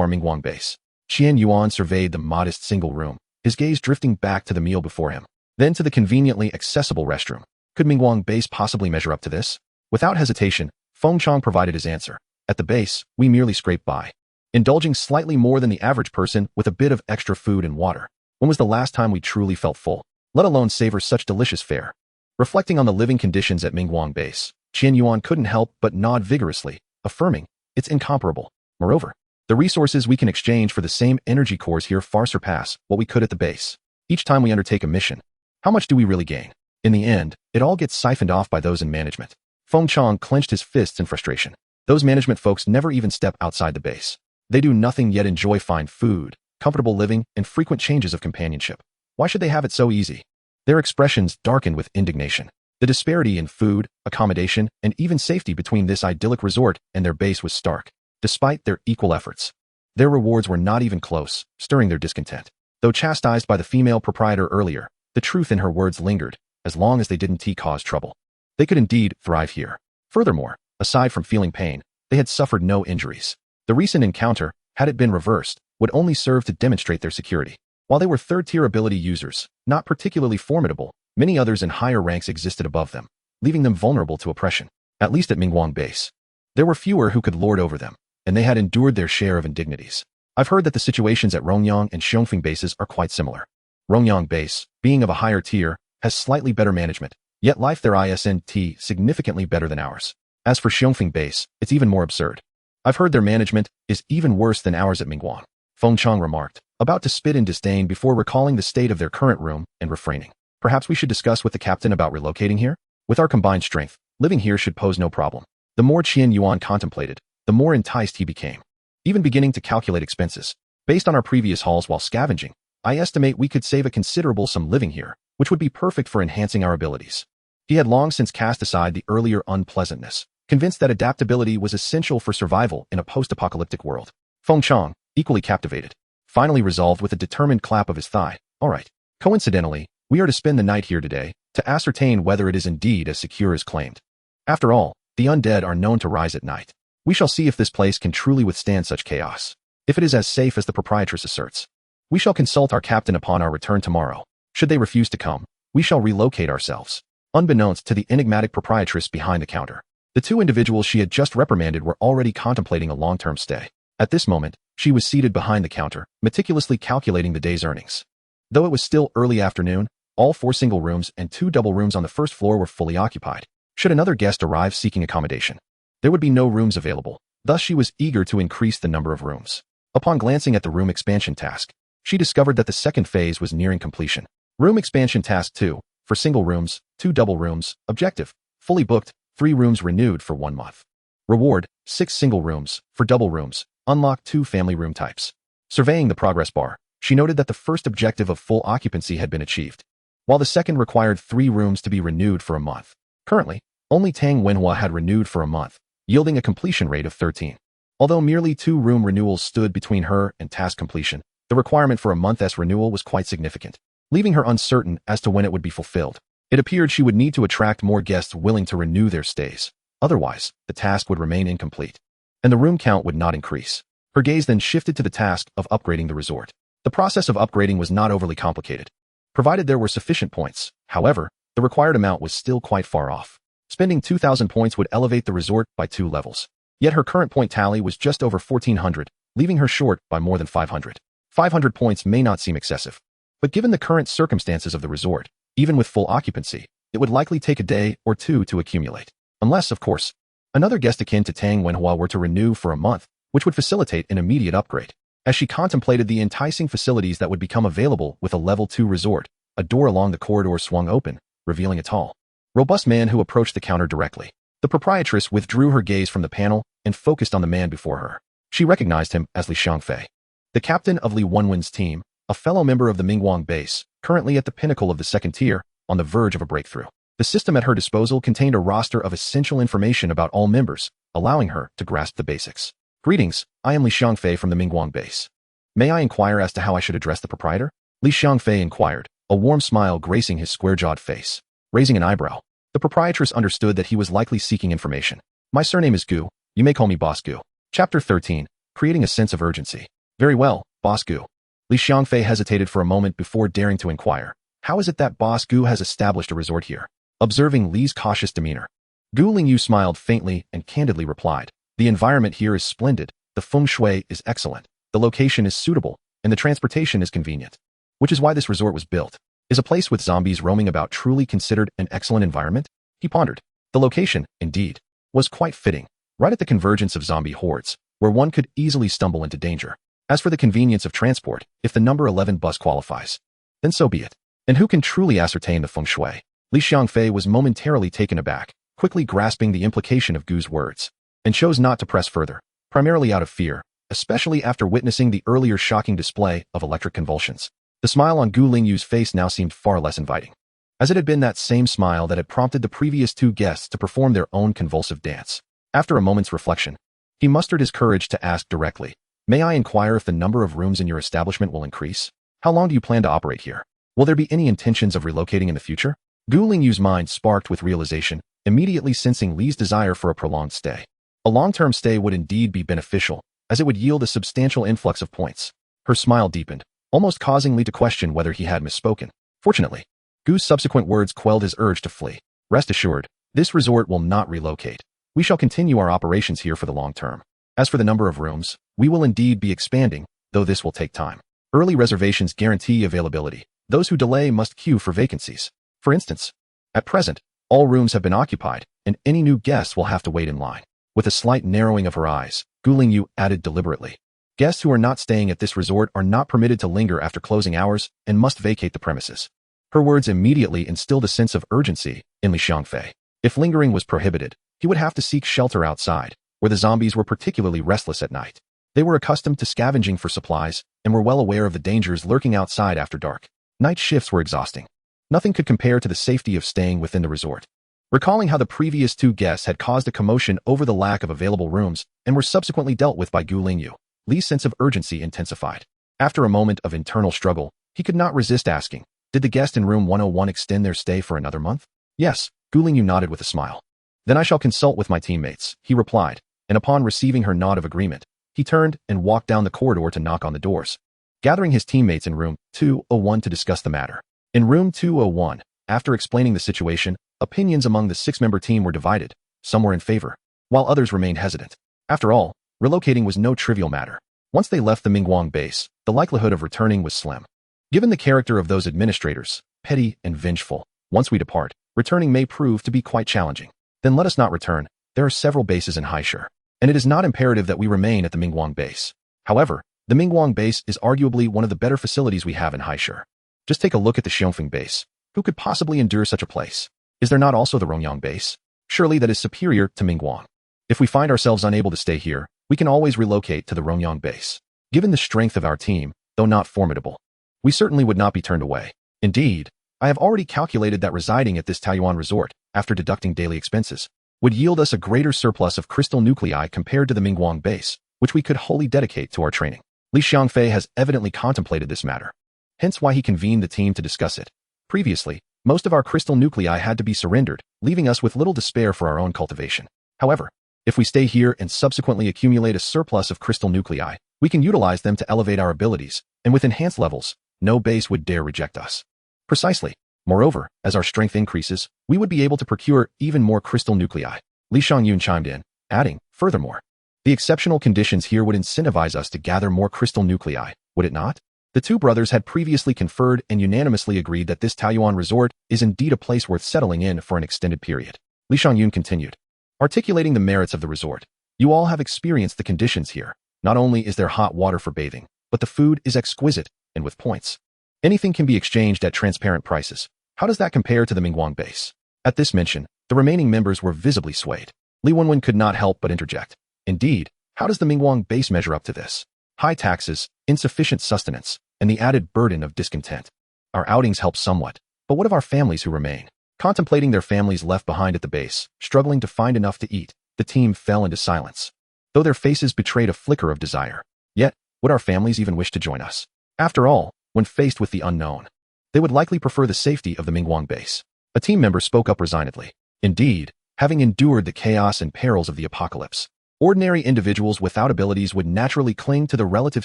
our Mingguang base? Qian Yuan surveyed the modest single room, his gaze drifting back to the meal before him, then to the conveniently accessible restroom. Could Mingguang base possibly measure up to this? Without hesitation, Feng Chong provided his answer. At the base, we merely scrape by, indulging slightly more than the average person with a bit of extra food and water. When was the last time we truly felt full, let alone savor such delicious fare? Reflecting on the living conditions at Mingguang base, Qian Yuan couldn't help but nod vigorously, affirming, it's incomparable. Moreover, the resources we can exchange for the same energy cores here far surpass what we could at the base. Each time we undertake a mission, how much do we really gain? In the end, it all gets siphoned off by those in management. Feng Chong clenched his fists in frustration. Those management folks never even step outside the base. They do nothing yet enjoy fine food, comfortable living, and frequent changes of companionship. Why should they have it so easy? Their expressions darkened with indignation. The disparity in food, accommodation, and even safety between this idyllic resort and their base was stark. Despite their equal efforts, their rewards were not even close, stirring their discontent. Though chastised by the female proprietor earlier, the truth in her words lingered. As long as they didn't cause trouble, they could indeed thrive here. Furthermore, aside from feeling pain, they had suffered no injuries. The recent encounter, had it been reversed, would only serve to demonstrate their security. While they were 3rd-tier ability users, not particularly formidable, many others in higher ranks existed above them, leaving them vulnerable to oppression. At least at Mingguang base, there were fewer who could lord over them, and they had endured their share of indignities. I've heard that the situations at Rongyang and Xiongfeng bases are quite similar. Rongyang base, being of a higher tier, has slightly better management, yet life there isn't significantly better than ours. As for Xiongfeng base, it's even more absurd. I've heard their management is even worse than ours at Mingguang. Feng Chong remarked, about to spit in disdain before recalling the state of their current room and refraining. Perhaps we should discuss with the captain about relocating here? With our combined strength, living here should pose no problem. The more Qian Yuan contemplated, the more enticed he became. Even beginning to calculate expenses. Based on our previous hauls while scavenging, I estimate we could save a considerable sum living here, which would be perfect for enhancing our abilities. He had long since cast aside the earlier unpleasantness, convinced that adaptability was essential for survival in a post-apocalyptic world. Feng Chong, equally captivated, finally resolved with a determined clap of his thigh. All right. Coincidentally, we are to spend the night here today, to ascertain whether it is indeed as secure as claimed. After all, the undead are known to rise at night. We shall see if this place can truly withstand such chaos. If it is as safe as the proprietress asserts, we shall consult our captain upon our return tomorrow. Should they refuse to come, we shall relocate ourselves. Unbeknownst to the enigmatic proprietress behind the counter, The two individuals she had just reprimanded were already contemplating a long-term stay. At this moment, she was seated behind the counter, meticulously calculating the day's earnings. Though it was still early afternoon, all 4 single rooms and 2 double rooms on the first floor were fully occupied. Should another guest arrive seeking accommodation, there would be no rooms available. Thus, she was eager to increase the number of rooms. Upon glancing at the room expansion task, she discovered that the second phase was nearing completion. Room expansion task 2, for single rooms, 2 double rooms. Objective, fully booked, 3 rooms renewed for 1 month. Reward, 6 single rooms. For double rooms, unlock 2 family room types. Surveying the progress bar, she noted that the first objective of full occupancy had been achieved, while the second required 3 rooms to be renewed for a month. Currently, only Tang Wenhua had renewed for a month, yielding a completion rate of 13. Although merely 2 room renewals stood between her and task completion, the requirement for a month's renewal was quite significant, leaving her uncertain as to when it would be fulfilled. It appeared she would need to attract more guests willing to renew their stays. Otherwise, the task would remain incomplete, and the room count would not increase. Her gaze then shifted to the task of upgrading the resort. The process of upgrading was not overly complicated, provided there were sufficient points. However, the required amount was still quite far off. Spending 2,000 points would elevate the resort by 2 levels. Yet her current point tally was just over 1,400, leaving her short by more than 500. 500 points may not seem excessive, but given the current circumstances of the resort, even with full occupancy, it would likely take a day or 2 to accumulate. Unless, of course, another guest akin to Tang Wenhua were to renew for a month, which would facilitate an immediate upgrade. As she contemplated the enticing facilities that would become available with a level 2 resort, a door along the corridor swung open, revealing a tall, robust man who approached the counter directly. The proprietress withdrew her gaze from the panel and focused on the man before her. She recognized him as Li Xiangfei, the captain of Li Wenwen's team, a fellow member of the Mingguang base, currently at the pinnacle of the 2nd tier, on the verge of a breakthrough. The system at her disposal contained a roster of essential information about all members, allowing her to grasp the basics. Greetings, I am Li Xiangfei from the Mingguang base. May I inquire as to how I should address the proprietor? Li Xiangfei inquired, a warm smile gracing his square-jawed face. Raising an eyebrow, the proprietress understood that he was likely seeking information. My surname is Gu. You may call me Boss Gu. Chapter 13, creating a sense of urgency. Very well, Boss Gu. Li Xiangfei hesitated for a moment before daring to inquire. How is it that Boss Gu has established a resort here? Observing Li's cautious demeanor, Gu Lingyu smiled faintly and candidly replied, the environment here is splendid, the feng shui is excellent, the location is suitable, and the transportation is convenient. Which is why this resort was built. Is a place with zombies roaming about truly considered an excellent environment? He pondered. The location, indeed, was quite fitting, right at the convergence of zombie hordes, where one could easily stumble into danger. As for the convenience of transport, if the number 11 bus qualifies, then so be it. And who can truly ascertain the feng shui? Li Xiangfei was momentarily taken aback, quickly grasping the implication of Gu's words, and chose not to press further, primarily out of fear, especially after witnessing the earlier shocking display of electric convulsions. The smile on Gu Lingyu's face now seemed far less inviting, as it had been that same smile that had prompted the previous 2 guests to perform their own convulsive dance. After a moment's reflection, he mustered his courage to ask directly, may I inquire if the number of rooms in your establishment will increase? How long do you plan to operate here? Will there be any intentions of relocating in the future? Gu Lingyu's mind sparked with realization, immediately sensing Li's desire for a prolonged stay. A long-term stay would indeed be beneficial, as it would yield a substantial influx of points. Her smile deepened, almost causing Li to question whether he had misspoken. Fortunately, Gu's subsequent words quelled his urge to flee. Rest assured, this resort will not relocate. We shall continue our operations here for the long term. As for the number of rooms, we will indeed be expanding, though this will take time. Early reservations guarantee availability. Those who delay must queue for vacancies. For instance, at present, all rooms have been occupied, and any new guests will have to wait in line. With a slight narrowing of her eyes, Gu Lingyu added deliberately, guests who are not staying at this resort are not permitted to linger after closing hours and must vacate the premises. Her words immediately instilled a sense of urgency in Li Xiangfei. If lingering was prohibited, he would have to seek shelter outside, where the zombies were particularly restless at night. They were accustomed to scavenging for supplies and were well aware of the dangers lurking outside after dark. Night shifts were exhausting. Nothing could compare to the safety of staying within the resort. Recalling how the previous 2 guests had caused a commotion over the lack of available rooms and were subsequently dealt with by Gu Lingyu, Li's sense of urgency intensified. After a moment of internal struggle, he could not resist asking, did the guest in room 101 extend their stay for another month? Yes, Gu Lingyu nodded with a smile. Then I shall consult with my teammates, he replied, and upon receiving her nod of agreement, he turned and walked down the corridor to knock on the doors, gathering his teammates in room 201 to discuss the matter. In room 201, after explaining the situation, opinions among the 6-member team were divided. some were in favor, while others remained hesitant. After all, relocating was no trivial matter. Once they left the Mingguang base, the likelihood of returning was slim. Given the character of those administrators, petty and vengeful, once we depart, returning may prove to be quite challenging. Then let us not return. There are several bases in Haishur, and it is not imperative that we remain at the Mingguang base. However, the Mingguang base is arguably one of the better facilities we have in Haishur. Just take a look at the Xiongfeng base. Who could possibly endure such a place? Is there not also the Rongyang base? Surely that is superior to Mingguang. If we find ourselves unable to stay here, we can always relocate to the Rongyang base. Given the strength of our team, though not formidable, we certainly would not be turned away. Indeed, I have already calculated that residing at this Taiyuan resort, after deducting daily expenses, would yield us a greater surplus of crystal nuclei compared to the Mingguang base, which we could wholly dedicate to our training. Li Xiangfei has evidently contemplated this matter, hence why he convened the team to discuss it. Previously, most of our crystal nuclei had to be surrendered, leaving us with little to spare for our own cultivation. However, if we stay here and subsequently accumulate a surplus of crystal nuclei, we can utilize them to elevate our abilities, and with enhanced levels, no base would dare reject us. Precisely. Moreover, as our strength increases, we would be able to procure even more crystal nuclei. Li Xiangyun chimed in, adding, furthermore, the exceptional conditions here would incentivize us to gather more crystal nuclei, would it not? The two brothers had previously conferred and unanimously agreed that this Taiyuan resort is indeed a place worth settling in for an extended period. Li Xiangyun continued, articulating the merits of the resort. You all have experienced the conditions here. Not only is there hot water for bathing, but the food is exquisite, and with points. Anything can be exchanged at transparent prices. How does that compare to the Mingguang base? At this mention, the remaining members were visibly swayed. Li Wenwen could not help but interject. Indeed, how does the Mingguang base measure up to this? High taxes, insufficient sustenance, and the added burden of discontent. Our outings help somewhat, but what of our families who remain? Contemplating their families left behind at the base, struggling to find enough to eat, the team fell into silence. Though their faces betrayed a flicker of desire. Yet, would our families even wish to join us? After all, when faced with the unknown, they would likely prefer the safety of the Mingguang base. A team member spoke up resignedly. Indeed, having endured the chaos and perils of the apocalypse, ordinary individuals without abilities would naturally cling to the relative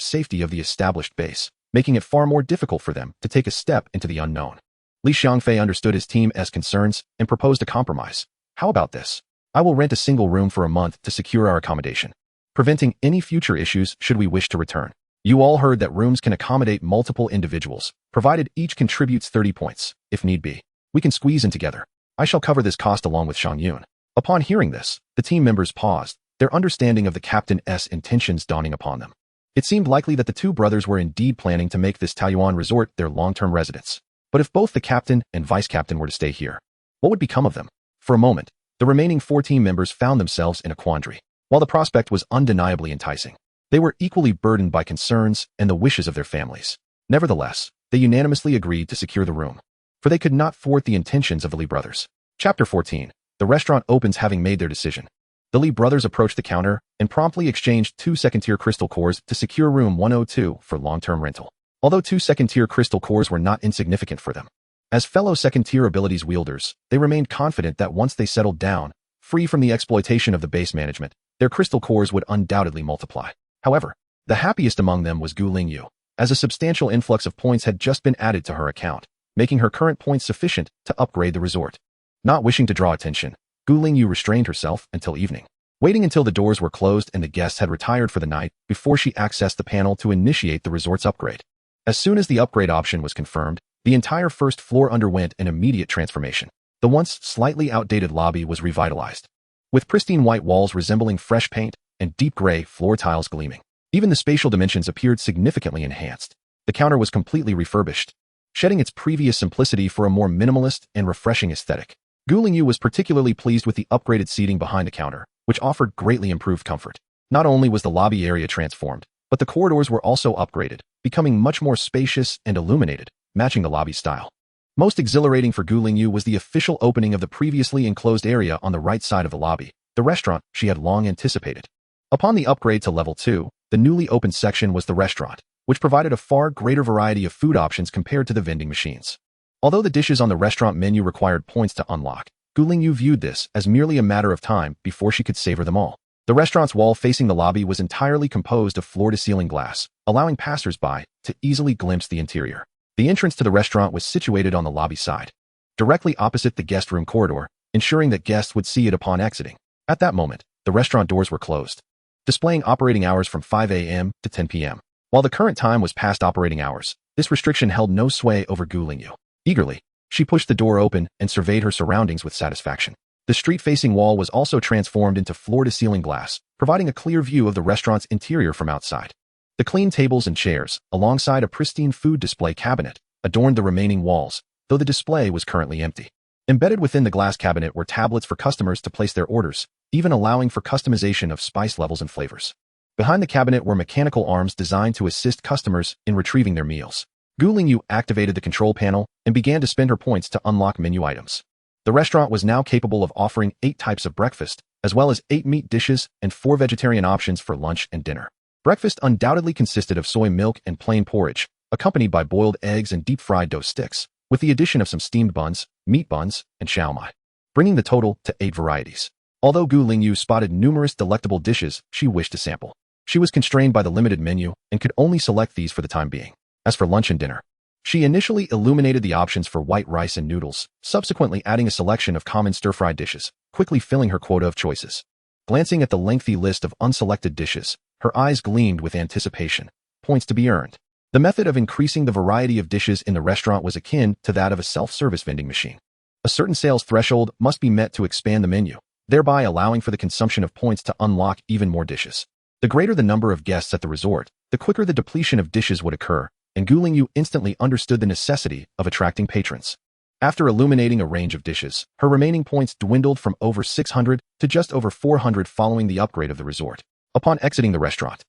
safety of the established base, making it far more difficult for them to take a step into the unknown. Li Xiangfei understood his team's concerns and proposed a compromise. How about this? I will rent a single room for a month to secure our accommodation, preventing any future issues should we wish to return. You all heard that rooms can accommodate multiple individuals, provided each contributes 30 points, if need be. We can squeeze in together. I shall cover this cost along with Shang Yun. Upon hearing this, the team members paused, their understanding of the captain's intentions dawning upon them. It seemed likely that the two brothers were indeed planning to make this Taiyuan resort their long-term residence. But if both the captain and vice-captain were to stay here, what would become of them? For a moment, the remaining 4 team members found themselves in a quandary. While the prospect was undeniably enticing, they were equally burdened by concerns and the wishes of their families. Nevertheless, they unanimously agreed to secure the room, for they could not thwart the intentions of the Li brothers. Chapter 14. The restaurant opens. Having made their decision, the Li brothers approached the counter and promptly exchanged 2 second-tier crystal cores to secure room 102 for long-term rental. Although 2 second-tier crystal cores were not insignificant for them, as fellow second-tier abilities wielders, they remained confident that once they settled down, free from the exploitation of the base management, their crystal cores would undoubtedly multiply. However, the happiest among them was Gu Lingyu, as a substantial influx of points had just been added to her account, making her current points sufficient to upgrade the resort. Not wishing to draw attention, Gu Lingyu restrained herself until evening, waiting until the doors were closed and the guests had retired for the night before she accessed the panel to initiate the resort's upgrade. As soon as the upgrade option was confirmed, the entire first floor underwent an immediate transformation. The once slightly outdated lobby was revitalized, with pristine white walls resembling fresh paint and deep gray floor tiles gleaming. Even the spatial dimensions appeared significantly enhanced. The counter was completely refurbished, shedding its previous simplicity for a more minimalist and refreshing aesthetic. Gu Lingyu was particularly pleased with the upgraded seating behind the counter, which offered greatly improved comfort. Not only was the lobby area transformed, but the corridors were also upgraded, becoming much more spacious and illuminated, matching the lobby style. Most exhilarating for Gu Lingyu was the official opening of the previously enclosed area on the right side of the lobby, the restaurant she had long anticipated. Upon the upgrade to level 2, the newly opened section was the restaurant, which provided a far greater variety of food options compared to the vending machines. Although the dishes on the restaurant menu required points to unlock, Gu Lingyu viewed this as merely a matter of time before she could savor them all. The restaurant's wall facing the lobby was entirely composed of floor-to-ceiling glass, allowing passers-by to easily glimpse the interior. The entrance to the restaurant was situated on the lobby side, directly opposite the guest room corridor, ensuring that guests would see it upon exiting. At that moment, the restaurant doors were closed, displaying operating hours from 5 a.m. to 10 p.m. While the current time was past operating hours, this restriction held no sway over Gu Lingyu. Eagerly, she pushed the door open and surveyed her surroundings with satisfaction. The street-facing wall was also transformed into floor-to-ceiling glass, providing a clear view of the restaurant's interior from outside. The clean tables and chairs, alongside a pristine food display cabinet, adorned the remaining walls, though the display was currently empty. Embedded within the glass cabinet were tablets for customers to place their orders, even allowing for customization of spice levels and flavors. Behind the cabinet were mechanical arms designed to assist customers in retrieving their meals. Gu Lingyu activated the control panel and began to spend her points to unlock menu items. The restaurant was now capable of offering 8 types of breakfast, as well as 8 meat dishes and 4 vegetarian options for lunch and dinner. Breakfast undoubtedly consisted of soy milk and plain porridge, accompanied by boiled eggs and deep-fried dough sticks, with the addition of some steamed buns, meat buns, and xiaomai, bringing the total to 8 varieties. Although Gu Lingyu spotted numerous delectable dishes she wished to sample, she was constrained by the limited menu and could only select these for the time being. As for lunch and dinner, she initially illuminated the options for white rice and noodles, subsequently adding a selection of common stir-fried dishes, quickly filling her quota of choices. Glancing at the lengthy list of unselected dishes, her eyes gleamed with anticipation. Points to be earned. The method of increasing the variety of dishes in the restaurant was akin to that of a self-service vending machine. A certain sales threshold must be met to expand the menu, thereby allowing for the consumption of points to unlock even more dishes. The greater the number of guests at the resort, the quicker the depletion of dishes would occur, and Gu Lingyu instantly understood the necessity of attracting patrons. After illuminating a range of dishes, her remaining points dwindled from over 600 to just over 400 following the upgrade of the resort. Upon exiting the restaurant,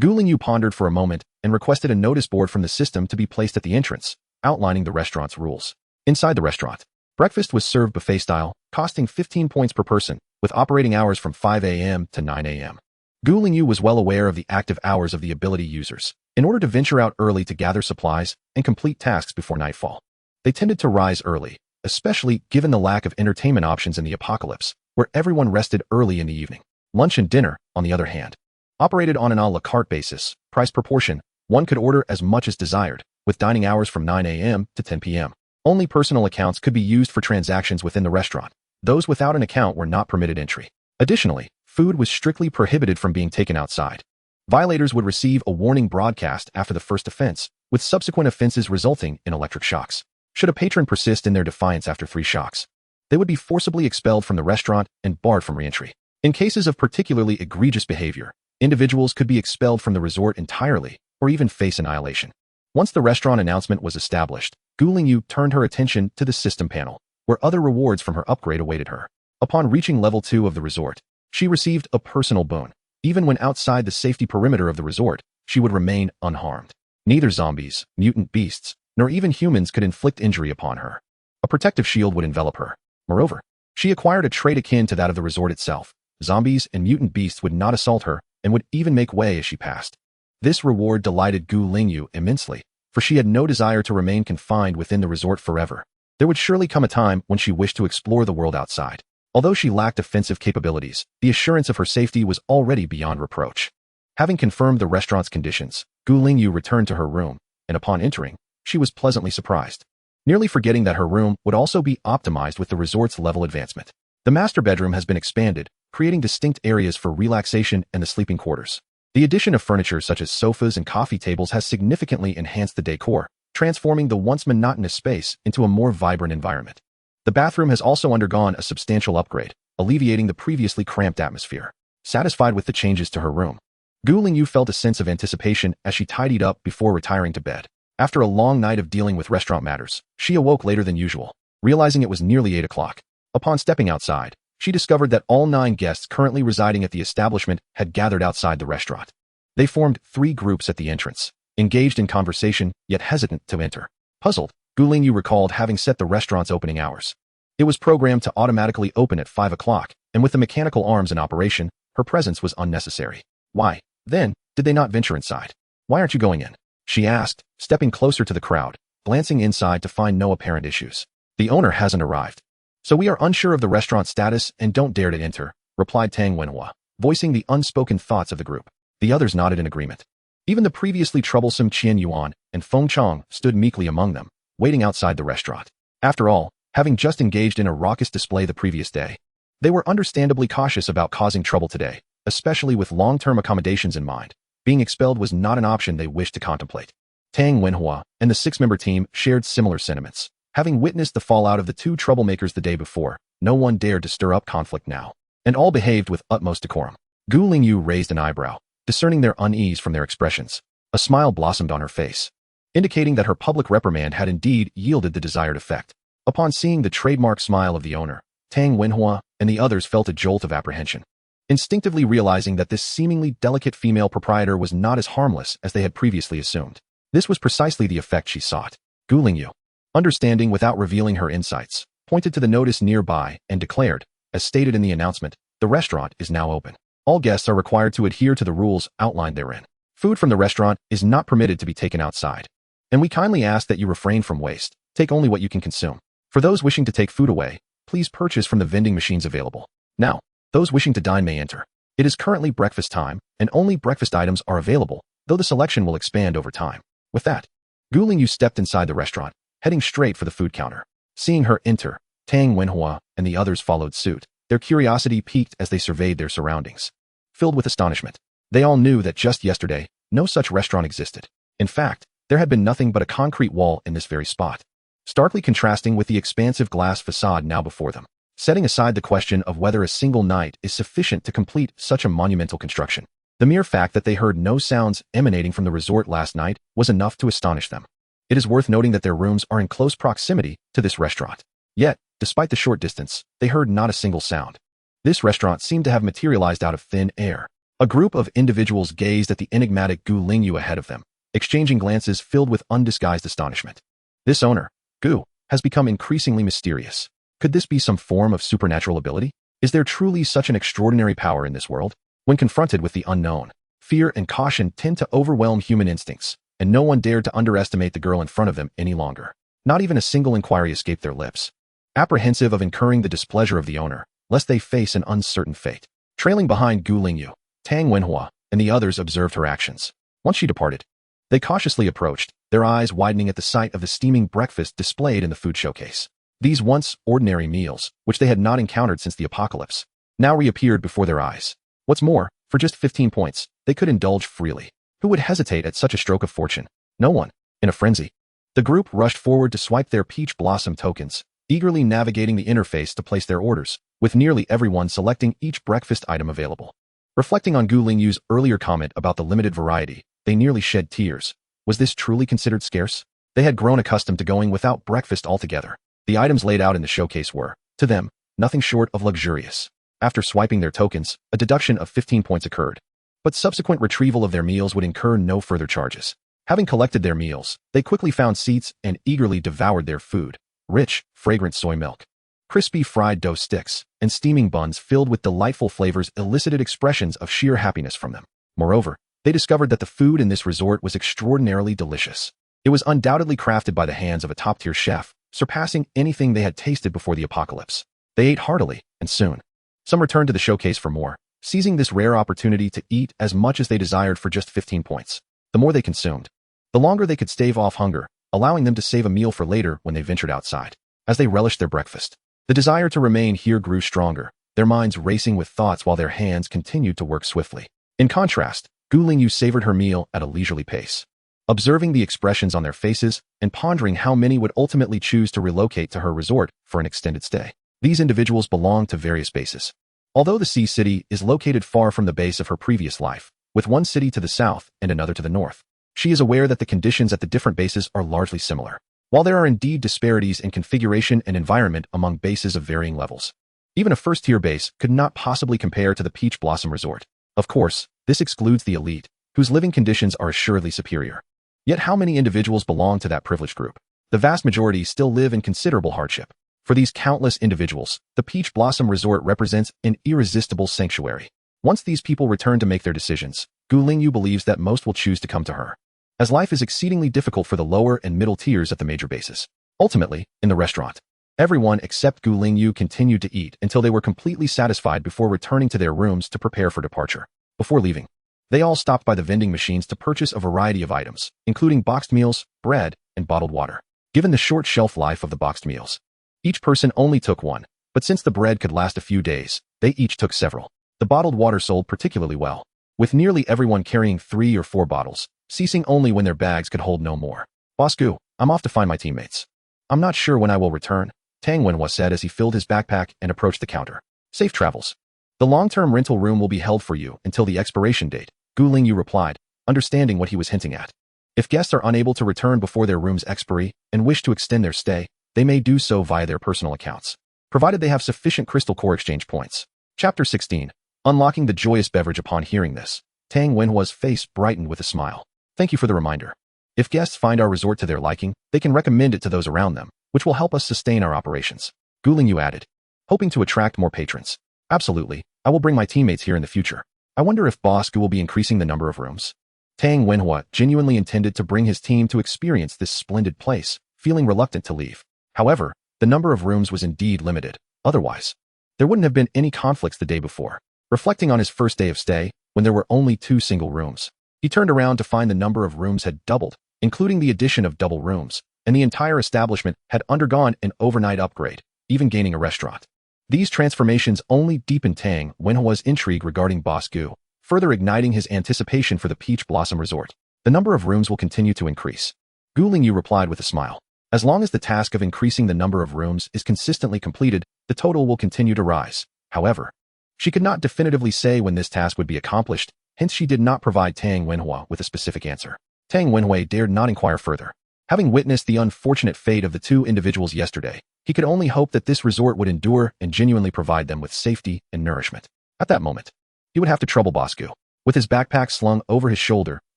Gu Lingyu pondered for a moment and requested a notice board from the system to be placed at the entrance, outlining the restaurant's rules. Inside the restaurant, breakfast was served buffet-style, costing 15 points per person, with operating hours from 5 a.m. to 9 a.m. Gu Lingyu was well aware of the active hours of the ability users. In order to venture out early to gather supplies and complete tasks before nightfall, they tended to rise early, especially given the lack of entertainment options in the apocalypse, where everyone rested early in the evening. Lunch and dinner, on the other hand, operated on an a la carte basis, price proportion. One could order as much as desired, with dining hours from 9 a.m. to 10 p.m. Only personal accounts could be used for transactions within the restaurant. Those without an account were not permitted entry. Additionally, food was strictly prohibited from being taken outside. Violators would receive a warning broadcast after the first offense, with subsequent offenses resulting in electric shocks. Should a patron persist in their defiance after 3 shocks, they would be forcibly expelled from the restaurant and barred from re-entry. In cases of particularly egregious behavior, individuals could be expelled from the resort entirely, or even face annihilation. Once the restaurant announcement was established, Gu Lingyu turned her attention to the system panel, where other rewards from her upgrade awaited her. Upon reaching level 2 of the resort, she received a personal boon. Even when outside the safety perimeter of the resort, she would remain unharmed. Neither zombies, mutant beasts, nor even humans could inflict injury upon her. A protective shield would envelop her. Moreover, she acquired a trait akin to that of the resort itself. Zombies and mutant beasts would not assault her and would even make way as she passed. This reward delighted Gu Lingyu immensely, for she had no desire to remain confined within the resort forever. There would surely come a time when she wished to explore the world outside. Although she lacked offensive capabilities, the assurance of her safety was already beyond reproach. Having confirmed the restaurant's conditions, Gu Lingyu returned to her room, and upon entering, she was pleasantly surprised, nearly forgetting that her room would also be optimized with the resort's level advancement. The master bedroom has been expanded, creating distinct areas for relaxation and the sleeping quarters. The addition of furniture such as sofas and coffee tables has significantly enhanced the decor, transforming the once monotonous space into a more vibrant environment. The bathroom has also undergone a substantial upgrade, alleviating the previously cramped atmosphere. Satisfied with the changes to her room, Gu Lingyu felt a sense of anticipation as she tidied up before retiring to bed. After a long night of dealing with restaurant matters, she awoke later than usual, realizing it was nearly 8 o'clock. Upon stepping outside, she discovered that all 9 guests currently residing at the establishment had gathered outside the restaurant. They formed 3 groups at the entrance, engaged in conversation, yet hesitant to enter. Puzzled, Gu Lingyu recalled having set the restaurant's opening hours. It was programmed to automatically open at 5 o'clock, and with the mechanical arms in operation, her presence was unnecessary. Why, then, did they not venture inside? Why aren't you going in? She asked, stepping closer to the crowd, glancing inside to find no apparent issues. The owner hasn't arrived. So we are unsure of the restaurant's status and don't dare to enter, replied Tang Wenhua, voicing the unspoken thoughts of the group. The others nodded in agreement. Even the previously troublesome Qian Yuan and Feng Chong stood meekly among them, waiting outside the restaurant. After all, having just engaged in a raucous display the previous day, They were understandably cautious about causing trouble today, especially with long-term accommodations in mind. Being expelled was not an option they wished to contemplate. Tang Wenhua and the six-member team shared similar sentiments. Having witnessed the fallout of the two troublemakers the day before, no one dared to stir up conflict now, and all behaved with utmost decorum. Gu Lingyu raised an eyebrow, discerning their unease from their expressions. A smile blossomed on her face, indicating that her public reprimand had indeed yielded the desired effect. Upon seeing the trademark smile of the owner, Tang Wenhua and the others felt a jolt of apprehension, instinctively realizing that this seemingly delicate female proprietor was not as harmless as they had previously assumed. This was precisely the effect she sought. Gu Lingyu, understanding without revealing her insights, pointed to the notice nearby and declared, as stated in the announcement, the restaurant is now open. All guests are required to adhere to the rules outlined therein. Food from the restaurant is not permitted to be taken outside, and we kindly ask that you refrain from waste. Take only what you can consume. For those wishing to take food away, please purchase from the vending machines available. Now, those wishing to dine may enter. It is currently breakfast time, and only breakfast items are available, though the selection will expand over time. With that, Gu Lingyu stepped inside the restaurant, heading straight for the food counter. Seeing her enter, Tang Wenhua and the others followed suit. Their curiosity piqued as they surveyed their surroundings. Filled with astonishment, they all knew that just yesterday, no such restaurant existed. In fact, there had been nothing but a concrete wall in this very spot, starkly contrasting with the expansive glass facade now before them. Setting aside the question of whether a single night is sufficient to complete such a monumental construction, the mere fact that they heard no sounds emanating from the resort last night was enough to astonish them. It is worth noting that their rooms are in close proximity to this restaurant. Yet, despite the short distance, they heard not a single sound. This restaurant seemed to have materialized out of thin air. A group of individuals gazed at the enigmatic Gu Lingyu ahead of them, exchanging glances filled with undisguised astonishment. This owner, Gu, has become increasingly mysterious. Could this be some form of supernatural ability? Is there truly such an extraordinary power in this world? When confronted with the unknown, fear and caution tend to overwhelm human instincts, and no one dared to underestimate the girl in front of them any longer. Not even a single inquiry escaped their lips. Apprehensive of incurring the displeasure of the owner, lest they face an uncertain fate. Trailing behind Gu Lingyu, Tang Wenhua and the others observed her actions. Once she departed, they cautiously approached, their eyes widening at the sight of the steaming breakfast displayed in the food showcase. These once ordinary meals, which they had not encountered since the apocalypse, now reappeared before their eyes. What's more, for just 15 points, they could indulge freely. Who would hesitate at such a stroke of fortune? No one. In a frenzy, the group rushed forward to swipe their peach blossom tokens, eagerly navigating the interface to place their orders, with nearly everyone selecting each breakfast item available. Reflecting on Gu Lingyu's earlier comment about the limited variety, they nearly shed tears. Was this truly considered scarce? They had grown accustomed to going without breakfast altogether. The items laid out in the showcase were, to them, nothing short of luxurious. After swiping their tokens, a deduction of 15 points occurred, but subsequent retrieval of their meals would incur no further charges. Having collected their meals, they quickly found seats and eagerly devoured their food. Rich, fragrant soy milk, crispy fried dough sticks, and steaming buns filled with delightful flavors elicited expressions of sheer happiness from them. Moreover, they discovered that the food in this resort was extraordinarily delicious. It was undoubtedly crafted by the hands of a top-tier chef, surpassing anything they had tasted before the apocalypse. They ate heartily, and soon, some returned to the showcase for more, seizing this rare opportunity to eat as much as they desired for just 15 points. The more they consumed, the longer they could stave off hunger, allowing them to save a meal for later when they ventured outside. As they relished their breakfast, the desire to remain here grew stronger, their minds racing with thoughts while their hands continued to work swiftly. In contrast, Gu Lingyu savored her meal at a leisurely pace, observing the expressions on their faces and pondering how many would ultimately choose to relocate to her resort for an extended stay. These individuals belonged to various bases. Although the Sea City is located far from the base of her previous life, with one city to the south and another to the north, she is aware that the conditions at the different bases are largely similar. While there are indeed disparities in configuration and environment among bases of varying levels, even a first-tier base could not possibly compare to the Peach Blossom Resort. Of course, this excludes the elite, whose living conditions are assuredly superior. Yet how many individuals belong to that privileged group? The vast majority still live in considerable hardship. For these countless individuals, the Peach Blossom Resort represents an irresistible sanctuary. Once these people return to make their decisions, Gu Lingyu believes that most will choose to come to her, as life is exceedingly difficult for the lower and middle tiers at the major bases. Ultimately, in the restaurant, everyone except Gu Lingyu continued to eat until they were completely satisfied before returning to their rooms to prepare for departure. Before leaving, they all stopped by the vending machines to purchase a variety of items, including boxed meals, bread, and bottled water. Given the short shelf life of the boxed meals, each person only took one, But since the bread could last a few days, they each took several. The bottled water sold particularly well, with nearly everyone carrying 3 or 4 bottles, ceasing only when their bags could hold no more. Boss Gu, I'm off to find my teammates. I'm not sure when I will return, Tang Wenhua said as he filled his backpack and approached the counter. Safe travels. The long-term rental room will be held for you until the expiration date, Gu Lingyu replied, understanding what he was hinting at. If guests are unable to return before their room's expiry and wish to extend their stay, they may do so via their personal accounts, provided they have sufficient crystal core exchange points. Chapter 16. Unlocking the joyous beverage. Upon hearing this, Tang Wenhua's face brightened with a smile. Thank you for the reminder. If guests find our resort to their liking, they can recommend it to those around them, which will help us sustain our operations. Gu Lingyu added, hoping to attract more patrons. Absolutely, I will bring my teammates here in the future. I wonder if Boss Gu will be increasing the number of rooms. Tang Wenhua genuinely intended to bring his team to experience this splendid place, feeling reluctant to leave. However, the number of rooms was indeed limited. Otherwise, there wouldn't have been any conflicts the day before. Reflecting on his first day of stay, when there were only 2 single rooms, he turned around to find the number of rooms had doubled, including the addition of double rooms, and the entire establishment had undergone an overnight upgrade, even gaining a restaurant. These transformations only deepened Tang Wenhua's intrigue regarding Boss Gu, further igniting his anticipation for the Peach Blossom Resort. The number of rooms will continue to increase. Gu Lingyu replied with a smile. As long as the task of increasing the number of rooms is consistently completed, the total will continue to rise. However, she could not definitively say when this task would be accomplished, hence she did not provide Tang Wenhua with a specific answer. Tang Wenhui dared not inquire further. Having witnessed the unfortunate fate of the 2 individuals yesterday, he could only hope that this resort would endure and genuinely provide them with safety and nourishment. At that moment, he would have to trouble Boss Gu. With his backpack slung over his shoulder,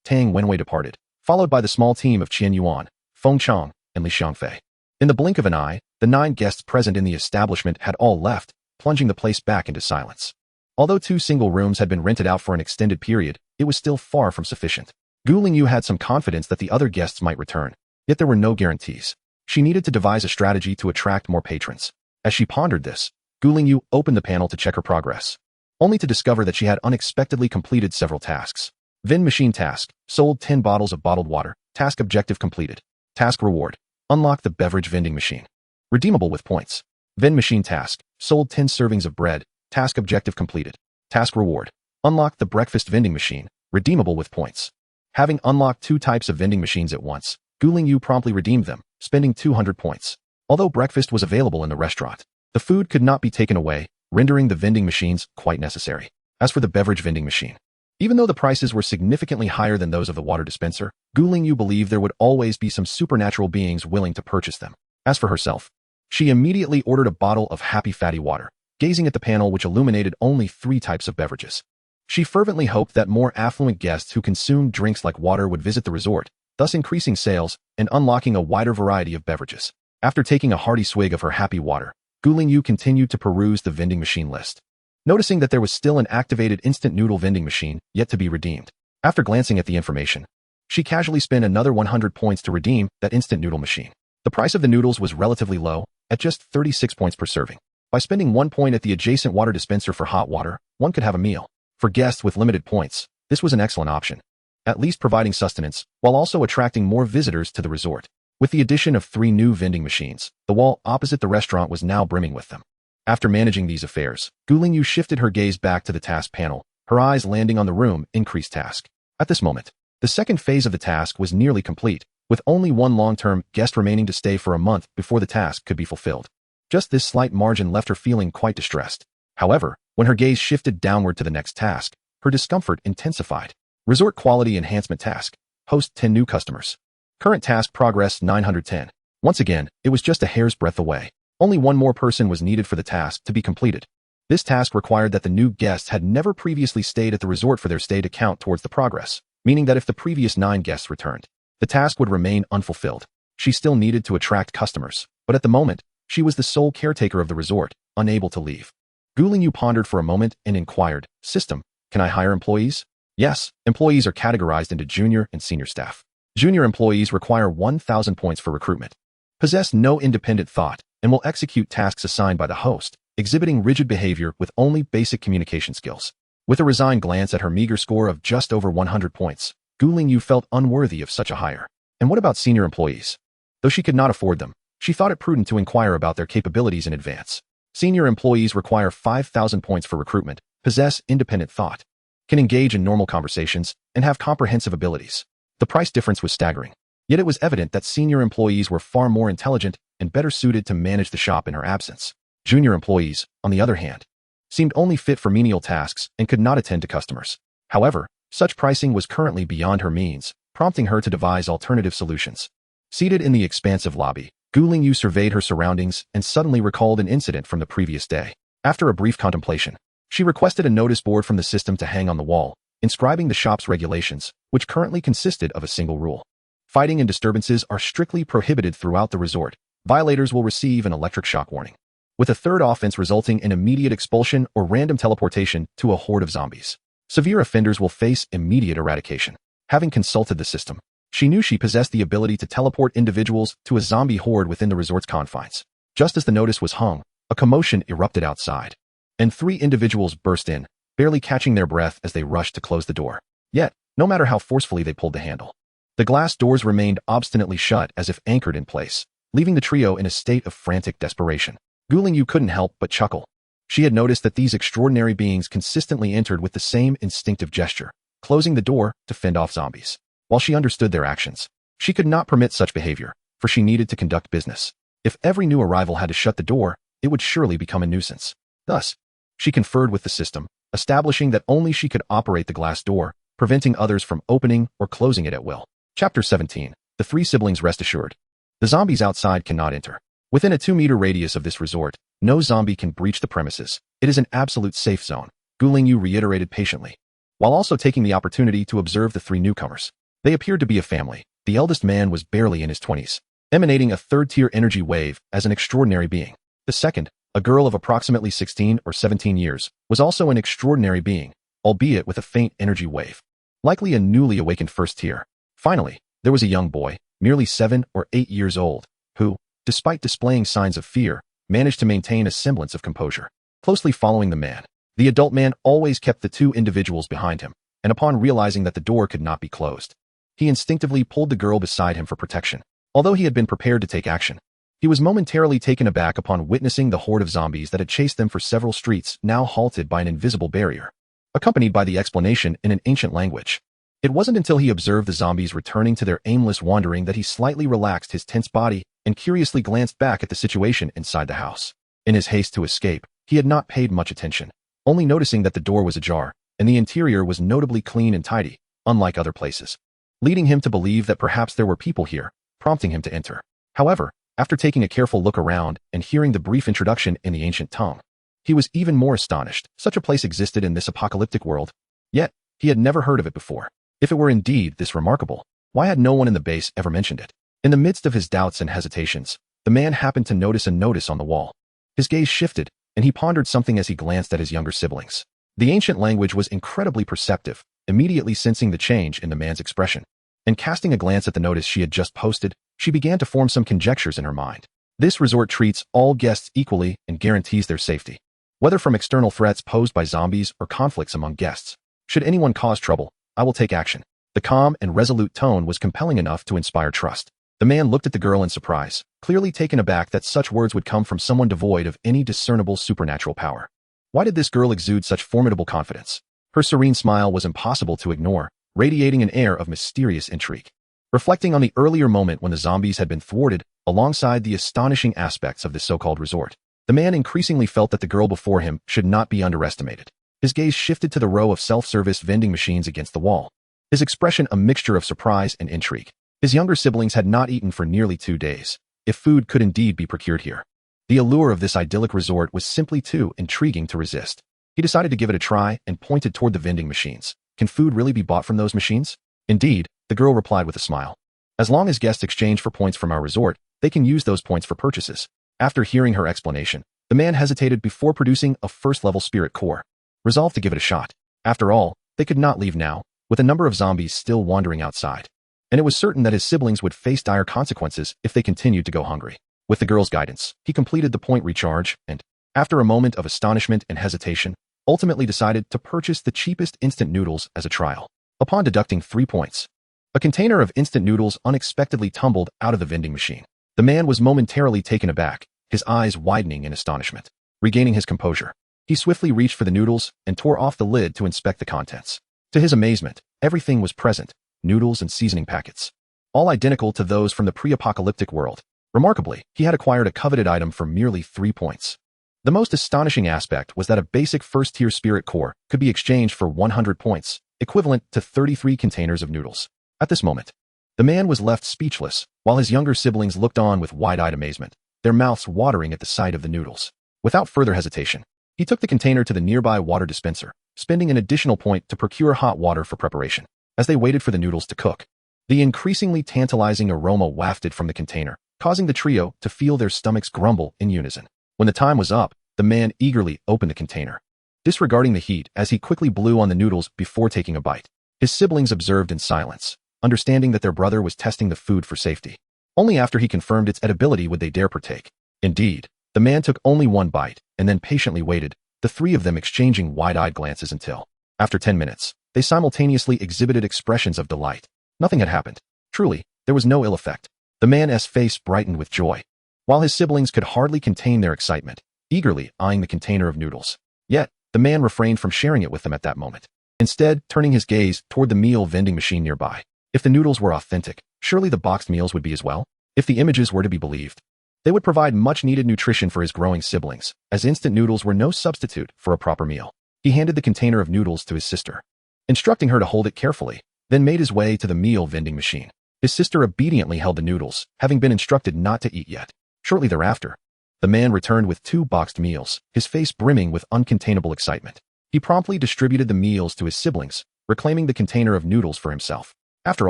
Tang Wenhui departed, followed by the small team of Qian Yuan, Feng Chang, and Li Xiangfei. In the blink of an eye, the 9 guests present in the establishment had all left, plunging the place back into silence. Although 2 single rooms had been rented out for an extended period, it was still far from sufficient. Gu Lingyu had some confidence that the other guests might return, yet there were no guarantees. She needed to devise a strategy to attract more patrons. As she pondered this, Gu Lingyu opened the panel to check her progress, only to discover that she had unexpectedly completed several tasks. Vending machine task, sold 10 bottles of bottled water, task objective completed. Task reward, unlock the beverage vending machine. Redeemable with points. Vending machine task, sold 10 servings of bread, task objective completed. Task reward, unlock the breakfast vending machine, redeemable with points. Having unlocked 2 types of vending machines at once, Gu Lingyu promptly redeemed them, spending 200 points. Although breakfast was available in the restaurant, the food could not be taken away, rendering the vending machines quite necessary. As for the beverage vending machine, even though the prices were significantly higher than those of the water dispenser, Gu Lingyu believed there would always be some supernatural beings willing to purchase them. As for herself, she immediately ordered a bottle of happy fatty water, gazing at the panel which illuminated only 3 types of beverages. She fervently hoped that more affluent guests who consumed drinks like water would visit the resort, thus increasing sales and unlocking a wider variety of beverages. After taking a hearty swig of her happy water, Gu Lingyu continued to peruse the vending machine list, noticing that there was still an activated instant noodle vending machine yet to be redeemed. After glancing at the information, she casually spent another 100 points to redeem that instant noodle machine. The price of the noodles was relatively low, at just 36 points per serving. By spending 1 point at the adjacent water dispenser for hot water, one could have a meal. For guests with limited points, this was an excellent option, at least providing sustenance, while also attracting more visitors to the resort. With the addition of 3 new vending machines, the wall opposite the restaurant was now brimming with them. After managing these affairs, Gu Lingyu shifted her gaze back to the task panel, her eyes landing on the room increased task. At this moment, the second phase of the task was nearly complete, with only 1 long-term guest remaining to stay for a month before the task could be fulfilled. Just this slight margin left her feeling quite distressed. However, when her gaze shifted downward to the next task, her discomfort intensified. Resort Quality Enhancement Task. Host 10 new customers. Current task progress 910. Once again, it was just a hair's breadth away. Only 1 more person was needed for the task to be completed. This task required that the new guests had never previously stayed at the resort for their stay to count towards the progress, meaning that if the previous 9 guests returned, the task would remain unfulfilled. She still needed to attract customers, but at the moment, she was the sole caretaker of the resort, unable to leave. Gu Lingyu pondered for a moment and inquired, System, can I hire employees? Yes, employees are categorized into junior and senior staff. Junior employees require 1,000 points for recruitment, possess no independent thought, and will execute tasks assigned by the host, exhibiting rigid behavior with only basic communication skills. With a resigned glance at her meager score of just over 100 points, Gu Lingyu felt unworthy of such a hire. And what about senior employees? Though she could not afford them, she thought it prudent to inquire about their capabilities in advance. Senior employees require 5,000 points for recruitment, possess independent thought, can engage in normal conversations, and have comprehensive abilities. The price difference was staggering. Yet it was evident that senior employees were far more intelligent and better suited to manage the shop in her absence. Junior employees, on the other hand, seemed only fit for menial tasks and could not attend to customers. However, such pricing was currently beyond her means, prompting her to devise alternative solutions. Seated in the expansive lobby, Lingyu surveyed her surroundings and suddenly recalled an incident from the previous day. After a brief contemplation, she requested a notice board from the system to hang on the wall, inscribing the shop's regulations, which currently consisted of a single rule. Fighting and disturbances are strictly prohibited throughout the resort. Violators will receive an electric shock warning, with a third offense resulting in immediate expulsion or random teleportation to a horde of zombies. Severe offenders will face immediate eradication. Having consulted the system, she knew she possessed the ability to teleport individuals to a zombie horde within the resort's confines. Just as the notice was hung, a commotion erupted outside, and 3 individuals burst in, barely catching their breath as they rushed to close the door. Yet, no matter how forcefully they pulled the handle, the glass doors remained obstinately shut as if anchored in place, leaving the trio in a state of frantic desperation. Lingyu couldn't help but chuckle. She had noticed that these extraordinary beings consistently entered with the same instinctive gesture, closing the door to fend off zombies. While she understood their actions, she could not permit such behavior, for she needed to conduct business. If every new arrival had to shut the door, it would surely become a nuisance. Thus, she conferred with the system, establishing that only she could operate the glass door, preventing others from opening or closing it at will. Chapter 17. The 3 siblings rest assured. The zombies outside cannot enter. Within a 2-meter radius of this resort, no zombie can breach the premises. It is an absolute safe zone, Lingyu reiterated patiently, while also taking the opportunity to observe the 3 newcomers. They appeared to be a family. The eldest man was barely in his 20s, emanating a third-tier energy wave as an extraordinary being. The second, a girl of approximately 16 or 17 years, was also an extraordinary being, albeit with a faint energy wave, likely a newly awakened first tier. Finally, there was a young boy, merely 7 or 8 years old, who, despite displaying signs of fear, managed to maintain a semblance of composure. Closely following the man, the adult man always kept the 2 individuals behind him, and upon realizing that the door could not be closed, he instinctively pulled the girl beside him for protection. Although he had been prepared to take action, he was momentarily taken aback upon witnessing the horde of zombies that had chased them for several streets now halted by an invisible barrier, accompanied by the explanation in an ancient language. It wasn't until he observed the zombies returning to their aimless wandering that he slightly relaxed his tense body and curiously glanced back at the situation inside the house. In his haste to escape, he had not paid much attention, only noticing that the door was ajar, and the interior was notably clean and tidy, unlike other places, leading him to believe that perhaps there were people here, prompting him to enter. However, after taking a careful look around and hearing the brief introduction in the ancient tongue, he was even more astonished. Such a place existed in this apocalyptic world, yet he had never heard of it before. If it were indeed this remarkable, why had no one in the base ever mentioned it? In the midst of his doubts and hesitations, the man happened to notice a notice on the wall. His gaze shifted, and he pondered something as he glanced at his younger siblings. The ancient language was incredibly perceptive, immediately sensing the change in the man's expression. And casting a glance at the notice she had just posted, she began to form some conjectures in her mind. This resort treats all guests equally and guarantees their safety, whether from external threats posed by zombies or conflicts among guests. Should anyone cause trouble, I will take action. The calm and resolute tone was compelling enough to inspire trust. The man looked at the girl in surprise, clearly taken aback that such words would come from someone devoid of any discernible supernatural power. Why did this girl exude such formidable confidence? Her serene smile was impossible to ignore, radiating an air of mysterious intrigue. Reflecting on the earlier moment when the zombies had been thwarted, alongside the astonishing aspects of this so-called resort, the man increasingly felt that the girl before him should not be underestimated. His gaze shifted to the row of self-service vending machines against the wall, his expression a mixture of surprise and intrigue. His younger siblings had not eaten for nearly 2 days, if food could indeed be procured here. The allure of this idyllic resort was simply too intriguing to resist. He decided to give it a try and pointed toward the vending machines. Can food really be bought from those machines? Indeed, the girl replied with a smile. As long as guests exchange for points from our resort, they can use those points for purchases. After hearing her explanation, the man hesitated before producing a first-level spirit core, resolved to give it a shot. After all, they could not leave now, with a number of zombies still wandering outside, and it was certain that his siblings would face dire consequences if they continued to go hungry. With the girl's guidance, he completed the point recharge and, after a moment of astonishment and hesitation, ultimately decided to purchase the cheapest instant noodles as a trial. Upon deducting 3 points, a container of instant noodles unexpectedly tumbled out of the vending machine. The man was momentarily taken aback, his eyes widening in astonishment. Regaining his composure, he swiftly reached for the noodles and tore off the lid to inspect the contents. To his amazement, everything was present, noodles and seasoning packets, all identical to those from the pre-apocalyptic world. Remarkably, he had acquired a coveted item for merely 3 points. The most astonishing aspect was that a basic first-tier spirit core could be exchanged for 100 points, equivalent to 33 containers of noodles. At this moment, the man was left speechless, while his younger siblings looked on with wide-eyed amazement, their mouths watering at the sight of the noodles. Without further hesitation, he took the container to the nearby water dispenser, spending an additional point to procure hot water for preparation. As they waited for the noodles to cook, the increasingly tantalizing aroma wafted from the container, causing the trio to feel their stomachs grumble in unison. When the time was up, the man eagerly opened the container, disregarding the heat as he quickly blew on the noodles before taking a bite. His siblings observed in silence, understanding that their brother was testing the food for safety. Only after he confirmed its edibility would they dare partake. Indeed, the man took only one bite and then patiently waited, the three of them exchanging wide-eyed glances until, after 10 minutes, they simultaneously exhibited expressions of delight. Nothing had happened. Truly, there was no ill effect. The man's face brightened with joy, while his siblings could hardly contain their excitement, eagerly eyeing the container of noodles. Yet, the man refrained from sharing it with them at that moment, instead turning his gaze toward the meal vending machine nearby. If the noodles were authentic, surely the boxed meals would be as well. If the images were to be believed, they would provide much-needed nutrition for his growing siblings, as instant noodles were no substitute for a proper meal. He handed the container of noodles to his sister, instructing her to hold it carefully, then made his way to the meal vending machine. His sister obediently held the noodles, having been instructed not to eat yet. Shortly thereafter, the man returned with 2 boxed meals, his face brimming with uncontainable excitement. He promptly distributed the meals to his siblings, reclaiming the container of noodles for himself. After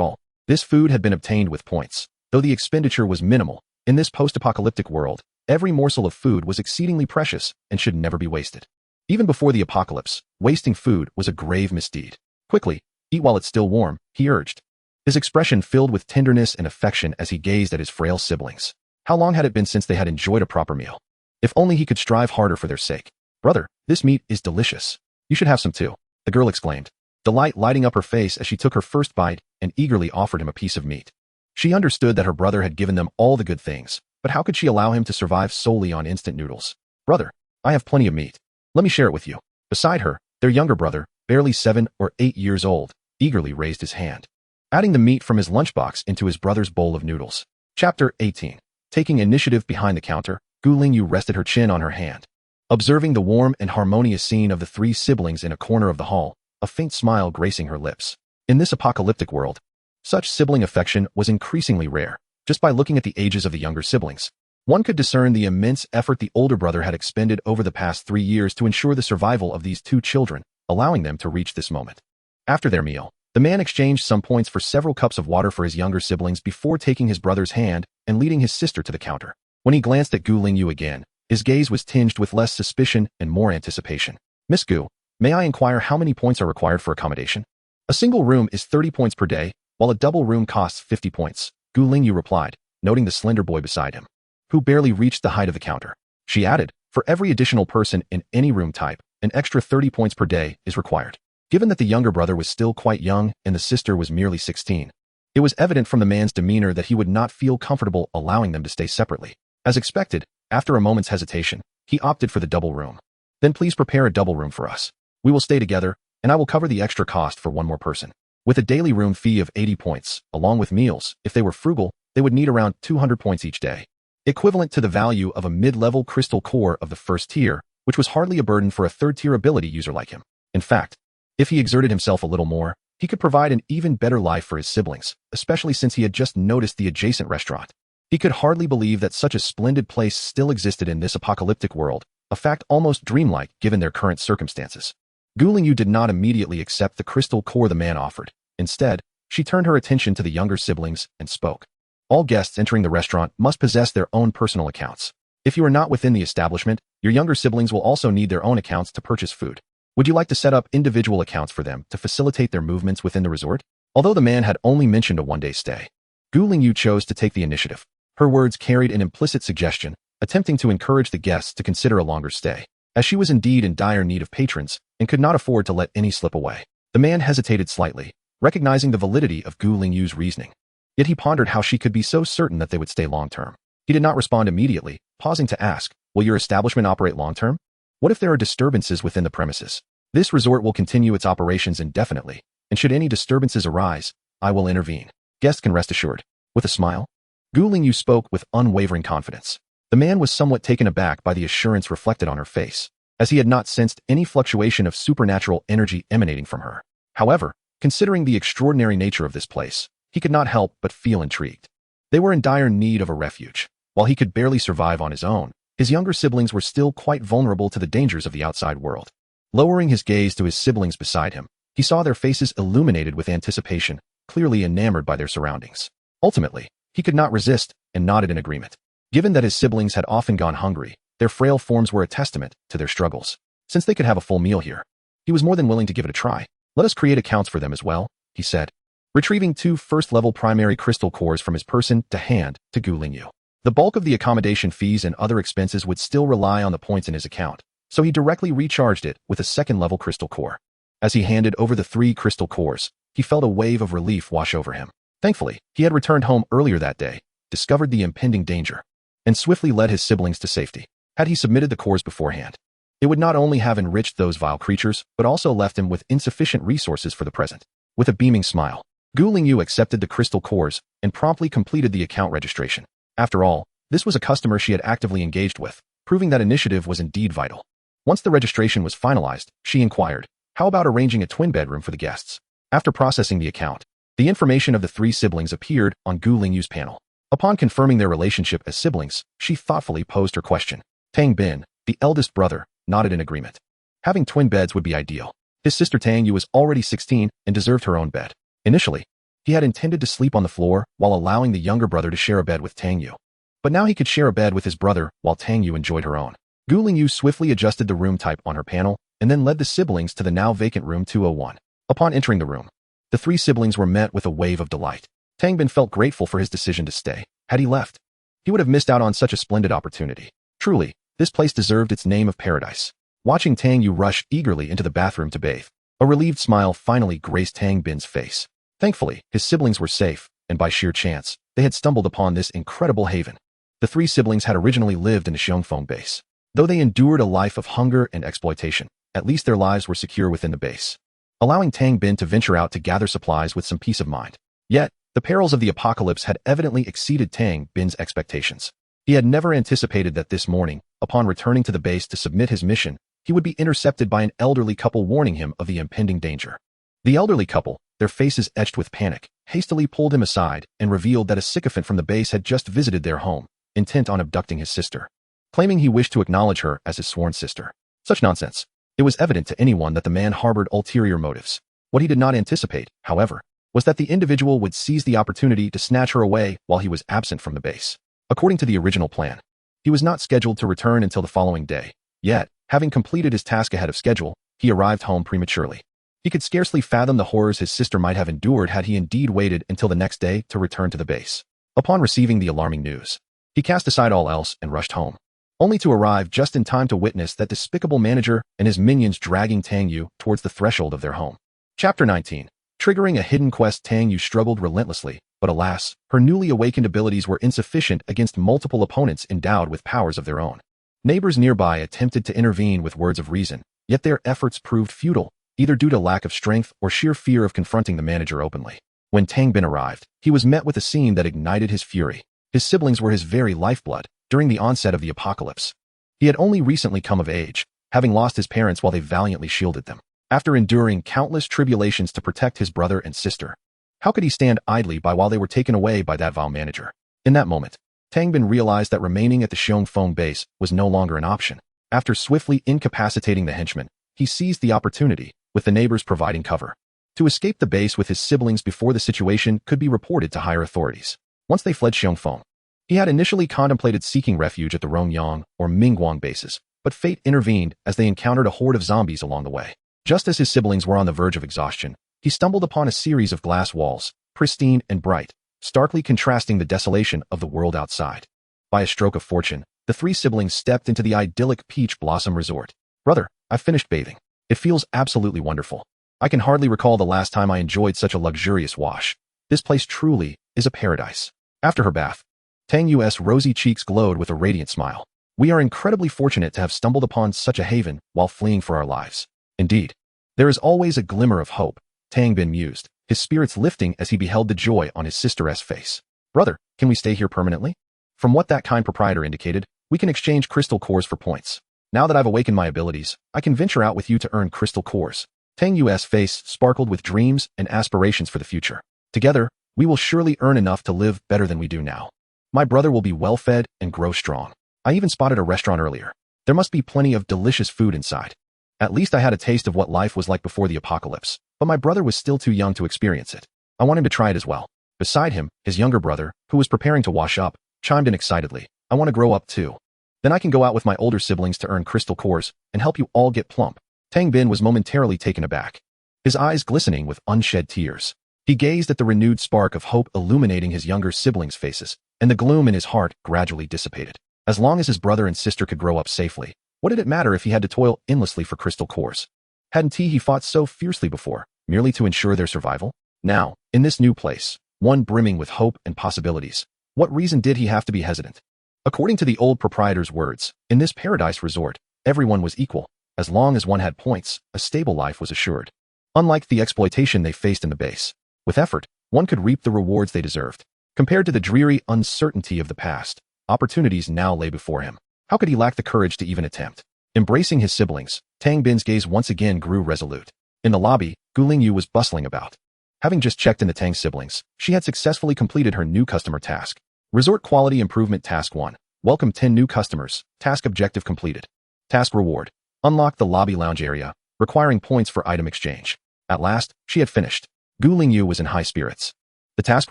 all, this food had been obtained with points. Though the expenditure was minimal, in this post-apocalyptic world, every morsel of food was exceedingly precious and should never be wasted. Even before the apocalypse, wasting food was a grave misdeed. Quickly, eat while it's still warm, he urged, his expression filled with tenderness and affection as he gazed at his frail siblings. How long had it been since they had enjoyed a proper meal? If only he could strive harder for their sake. Brother, this meat is delicious. You should have some too, the girl exclaimed, delight lighting up her face as she took her first bite and eagerly offered him a piece of meat. She understood that her brother had given them all the good things, but how could she allow him to survive solely on instant noodles? Brother, I have plenty of meat. Let me share it with you. Beside her, their younger brother, barely 7 or 8 years old, eagerly raised his hand, adding the meat from his lunchbox into his brother's bowl of noodles. Chapter 18. Taking initiative behind the counter, Lingyu rested her chin on her hand. Observing the warm and harmonious scene of the 3 siblings in a corner of the hall, a faint smile gracing her lips. In this apocalyptic world, such sibling affection was increasingly rare. Just by looking at the ages of the younger siblings, one could discern the immense effort the older brother had expended over the past 3 years to ensure the survival of these 2 children, allowing them to reach this moment. After their meal, the man exchanged some points for several cups of water for his younger siblings before taking his brother's hand and leading his sister to the counter. When he glanced at Lingyu again, his gaze was tinged with less suspicion and more anticipation. Miss Gu, may I inquire how many points are required for accommodation? A single room is 30 points per day, while a double room costs 50 points, Lingyu replied, noting the slender boy beside him, who barely reached the height of the counter. She added, for every additional person in any room type, an extra 30 points per day is required. Given that the younger brother was still quite young and the sister was merely 16, it was evident from the man's demeanor that he would not feel comfortable allowing them to stay separately. As expected, after a moment's hesitation, he opted for the double room. Then please prepare a double room for us. We will stay together, and I will cover the extra cost for one more person. With a daily room fee of 80 points, along with meals, if they were frugal, they would need around 200 points each day, equivalent to the value of a mid-level crystal core of the first tier, which was hardly a burden for a third-tier ability user like him. In fact, if he exerted himself a little more, he could provide an even better life for his siblings, especially since he had just noticed the adjacent restaurant. He could hardly believe that such a splendid place still existed in this apocalyptic world, a fact almost dreamlike given their current circumstances. Lingyu did not immediately accept the crystal core the man offered. Instead, she turned her attention to the younger siblings and spoke. All guests entering the restaurant must possess their own personal accounts. If you are not within the establishment, your younger siblings will also need their own accounts to purchase food. Would you like to set up individual accounts for them to facilitate their movements within the resort? Although the man had only mentioned a one-day stay, Lingyu chose to take the initiative. Her words carried an implicit suggestion, attempting to encourage the guests to consider a longer stay, as she was indeed in dire need of patrons and could not afford to let any slip away. The man hesitated slightly, recognizing the validity of Lingyu's reasoning. Yet he pondered how she could be so certain that they would stay long-term. He did not respond immediately, pausing to ask, will your establishment operate long-term? What if there are disturbances within the premises? This resort will continue its operations indefinitely, and should any disturbances arise, I will intervene. Guests can rest assured. With a smile, Gu Lingyu spoke with unwavering confidence. The man was somewhat taken aback by the assurance reflected on her face, as he had not sensed any fluctuation of supernatural energy emanating from her. However, considering the extraordinary nature of this place, he could not help but feel intrigued. They were in dire need of a refuge. While he could barely survive on his own, his younger siblings were still quite vulnerable to the dangers of the outside world. Lowering his gaze to his siblings beside him, he saw their faces illuminated with anticipation, clearly enamored by their surroundings. Ultimately, he could not resist and nodded in agreement. Given that his siblings had often gone hungry, their frail forms were a testament to their struggles. Since they could have a full meal here, he was more than willing to give it a try. Let us create accounts for them as well, he said, retrieving 2 first-level primary crystal cores from his person to hand to Gu Lingyu. The bulk of the accommodation fees and other expenses would still rely on the points in his account, so he directly recharged it with a second-level crystal core. As he handed over the 3 crystal cores, he felt a wave of relief wash over him. Thankfully, he had returned home earlier that day, discovered the impending danger, and swiftly led his siblings to safety. Had he submitted the cores beforehand, it would not only have enriched those vile creatures, but also left him with insufficient resources for the present. With a beaming smile, Gu Lingyu accepted the crystal cores and promptly completed the account registration. After all, this was a customer she had actively engaged with, proving that initiative was indeed vital. Once the registration was finalized, she inquired, how about arranging a twin bedroom for the guests? After processing the account, the information of the 3 siblings appeared on Gu Lingyu's panel. Upon confirming their relationship as siblings, she thoughtfully posed her question. Tang Bin, the eldest brother, nodded in agreement. Having twin beds would be ideal. His sister Tang Yu was already 16 and deserved her own bed. Initially, he had intended to sleep on the floor while allowing the younger brother to share a bed with Tang Yu. But now he could share a bed with his brother while Tang Yu enjoyed her own. Gu Lingyu swiftly adjusted the room type on her panel and then led the siblings to the now vacant room 201. Upon entering the room, the 3 siblings were met with a wave of delight. Tang Bin felt grateful for his decision to stay. Had he left, he would have missed out on such a splendid opportunity. Truly, this place deserved its name of paradise. Watching Tang Yu rush eagerly into the bathroom to bathe, a relieved smile finally graced Tang Bin's face. Thankfully, his siblings were safe, and by sheer chance, they had stumbled upon this incredible haven. The 3 siblings had originally lived in the Xiongfeng base. Though they endured a life of hunger and exploitation, at least their lives were secure within the base, allowing Tang Bin to venture out to gather supplies with some peace of mind. Yet, the perils of the apocalypse had evidently exceeded Tang Bin's expectations. He had never anticipated that this morning, upon returning to the base to submit his mission, he would be intercepted by an elderly couple warning him of the impending danger. The elderly couple, their faces etched with panic, hastily pulled him aside and revealed that a sycophant from the base had just visited their home, intent on abducting his sister, claiming he wished to acknowledge her as his sworn sister. Such nonsense. It was evident to anyone that the man harbored ulterior motives. What he did not anticipate, however, was that the individual would seize the opportunity to snatch her away while he was absent from the base. According to the original plan, he was not scheduled to return until the following day. Yet, having completed his task ahead of schedule, he arrived home prematurely. He could scarcely fathom the horrors his sister might have endured had he indeed waited until the next day to return to the base. Upon receiving the alarming news, he cast aside all else and rushed home, only to arrive just in time to witness that despicable manager and his minions dragging Tang Yu towards the threshold of their home. Chapter 19. Triggering a hidden quest. Tang Yu struggled relentlessly, but alas, her newly awakened abilities were insufficient against multiple opponents endowed with powers of their own. Neighbors nearby attempted to intervene with words of reason, yet their efforts proved futile, either due to lack of strength or sheer fear of confronting the manager openly. When Tang Bin arrived, he was met with a scene that ignited his fury. His siblings were his very lifeblood during the onset of the apocalypse. He had only recently come of age, having lost his parents while they valiantly shielded them, after enduring countless tribulations to protect his brother and sister. How could he stand idly by while they were taken away by that vile manager? In that moment, Tang Bin realized that remaining at the Xiongfeng base was no longer an option. After swiftly incapacitating the henchman, he seized the opportunity, with the neighbors providing cover, to escape the base with his siblings before the situation could be reported to higher authorities. Once they fled Xiongfeng, he had initially contemplated seeking refuge at the Rongyang or Mingguang bases, but fate intervened as they encountered a horde of zombies along the way. Just as his siblings were on the verge of exhaustion, he stumbled upon a series of glass walls, pristine and bright, starkly contrasting the desolation of the world outside. By a stroke of fortune, the 3 siblings stepped into the idyllic Peach Blossom Resort. Brother, I've finished bathing. It feels absolutely wonderful. I can hardly recall the last time I enjoyed such a luxurious wash. This place truly is a paradise. After her bath, Tang Yu's rosy cheeks glowed with a radiant smile. We are incredibly fortunate to have stumbled upon such a haven while fleeing for our lives. Indeed, there is always a glimmer of hope, Tang Bin mused, his spirits lifting as he beheld the joy on his sister's face. Brother, can we stay here permanently? From what that kind proprietor indicated, we can exchange crystal cores for points. Now that I've awakened my abilities, I can venture out with you to earn crystal cores. Tang Yu's face sparkled with dreams and aspirations for the future. Together, we will surely earn enough to live better than we do now. My brother will be well-fed and grow strong. I even spotted a restaurant earlier. There must be plenty of delicious food inside. At least I had a taste of what life was like before the apocalypse, but my brother was still too young to experience it. I want him to try it as well. Beside him, his younger brother, who was preparing to wash up, chimed in excitedly. I want to grow up too. Then I can go out with my older siblings to earn crystal cores and help you all get plump. Tang Bin was momentarily taken aback, his eyes glistening with unshed tears. He gazed at the renewed spark of hope illuminating his younger siblings' faces, and the gloom in his heart gradually dissipated. As long as his brother and sister could grow up safely, what did it matter if he had to toil endlessly for crystal cores? Hadn't he fought so fiercely before, merely to ensure their survival? Now, in this new place, one brimming with hope and possibilities, what reason did he have to be hesitant? According to the old proprietor's words, in this paradise resort, everyone was equal. As long as one had points, a stable life was assured. Unlike the exploitation they faced in the base, with effort, one could reap the rewards they deserved. Compared to the dreary uncertainty of the past, opportunities now lay before him. How could he lack the courage to even attempt? Embracing his siblings, Tang Bin's gaze once again grew resolute. In the lobby, Lingyu was bustling about. Having just checked in the Tang siblings, she had successfully completed her new customer task. Resort Quality Improvement Task 1. Welcome 10 new customers. Task objective completed. Task reward. Unlock the lobby lounge area, requiring points for item exchange. At last, she had finished. Lingyu was in high spirits. The task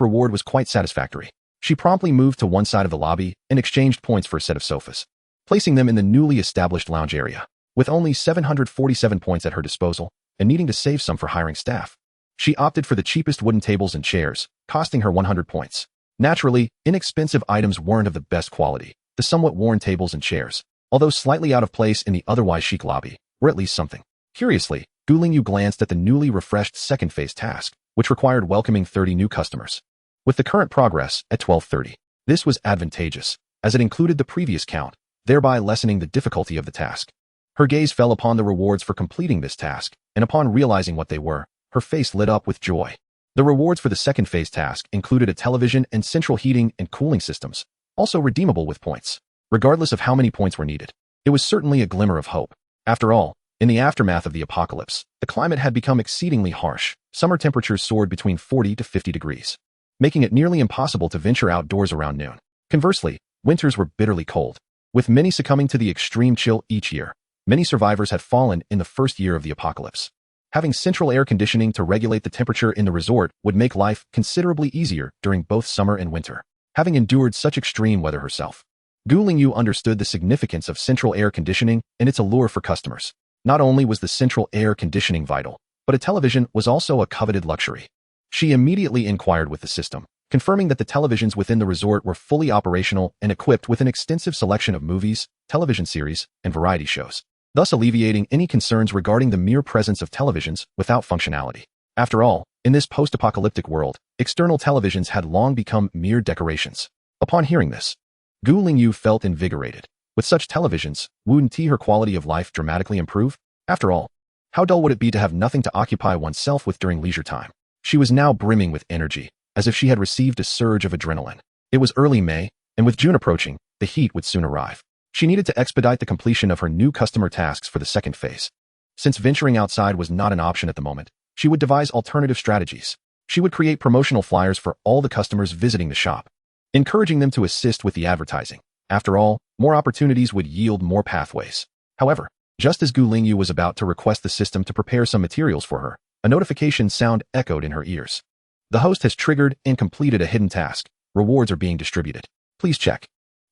reward was quite satisfactory. She promptly moved to one side of the lobby and exchanged points for a set of sofas, placing them in the newly established lounge area. With only 747 points at her disposal, and needing to save some for hiring staff, she opted for the cheapest wooden tables and chairs, costing her 100 points. Naturally, inexpensive items weren't of the best quality. The somewhat worn tables and chairs, although slightly out of place in the otherwise chic lobby, were at least something. Curiously, Lingyu glanced at the newly refreshed second phase task, which required welcoming 30 new customers. With the current progress at 12:30, this was advantageous, as it included the previous count, thereby lessening the difficulty of the task. Her gaze fell upon the rewards for completing this task, and upon realizing what they were, her face lit up with joy. The rewards for the second phase task included a television and central heating and cooling systems, also redeemable with points. Regardless of how many points were needed, it was certainly a glimmer of hope. After all, in the aftermath of the apocalypse, the climate had become exceedingly harsh. Summer temperatures soared between 40 to 50 degrees, making it nearly impossible to venture outdoors around noon. Conversely, winters were bitterly cold, with many succumbing to the extreme chill each year. Many survivors had fallen in the first year of the apocalypse. Having central air conditioning to regulate the temperature in the resort would make life considerably easier during both summer and winter. Having endured such extreme weather herself, Lingyu understood the significance of central air conditioning and its allure for customers. Not only was the central air conditioning vital, but a television was also a coveted luxury. She immediately inquired with the system, confirming that the televisions within the resort were fully operational and equipped with an extensive selection of movies, television series, and variety shows, thus alleviating any concerns regarding the mere presence of televisions without functionality. After all, in this post-apocalyptic world, external televisions had long become mere decorations. Upon hearing this, Lingyu felt invigorated. With such televisions, wouldn't her quality of life dramatically improve? After all, how dull would it be to have nothing to occupy oneself with during leisure time? She was now brimming with energy, as if she had received a surge of adrenaline. It was early May, and with June approaching, the heat would soon arrive. She needed to expedite the completion of her new customer tasks for the second phase. Since venturing outside was not an option at the moment, she would devise alternative strategies. She would create promotional flyers for all the customers visiting the shop, encouraging them to assist with the advertising. After all, more opportunities would yield more pathways. However, just as Lingyu was about to request the system to prepare some materials for her, a notification sound echoed in her ears. The host has triggered and completed a hidden task. Rewards are being distributed. Please check.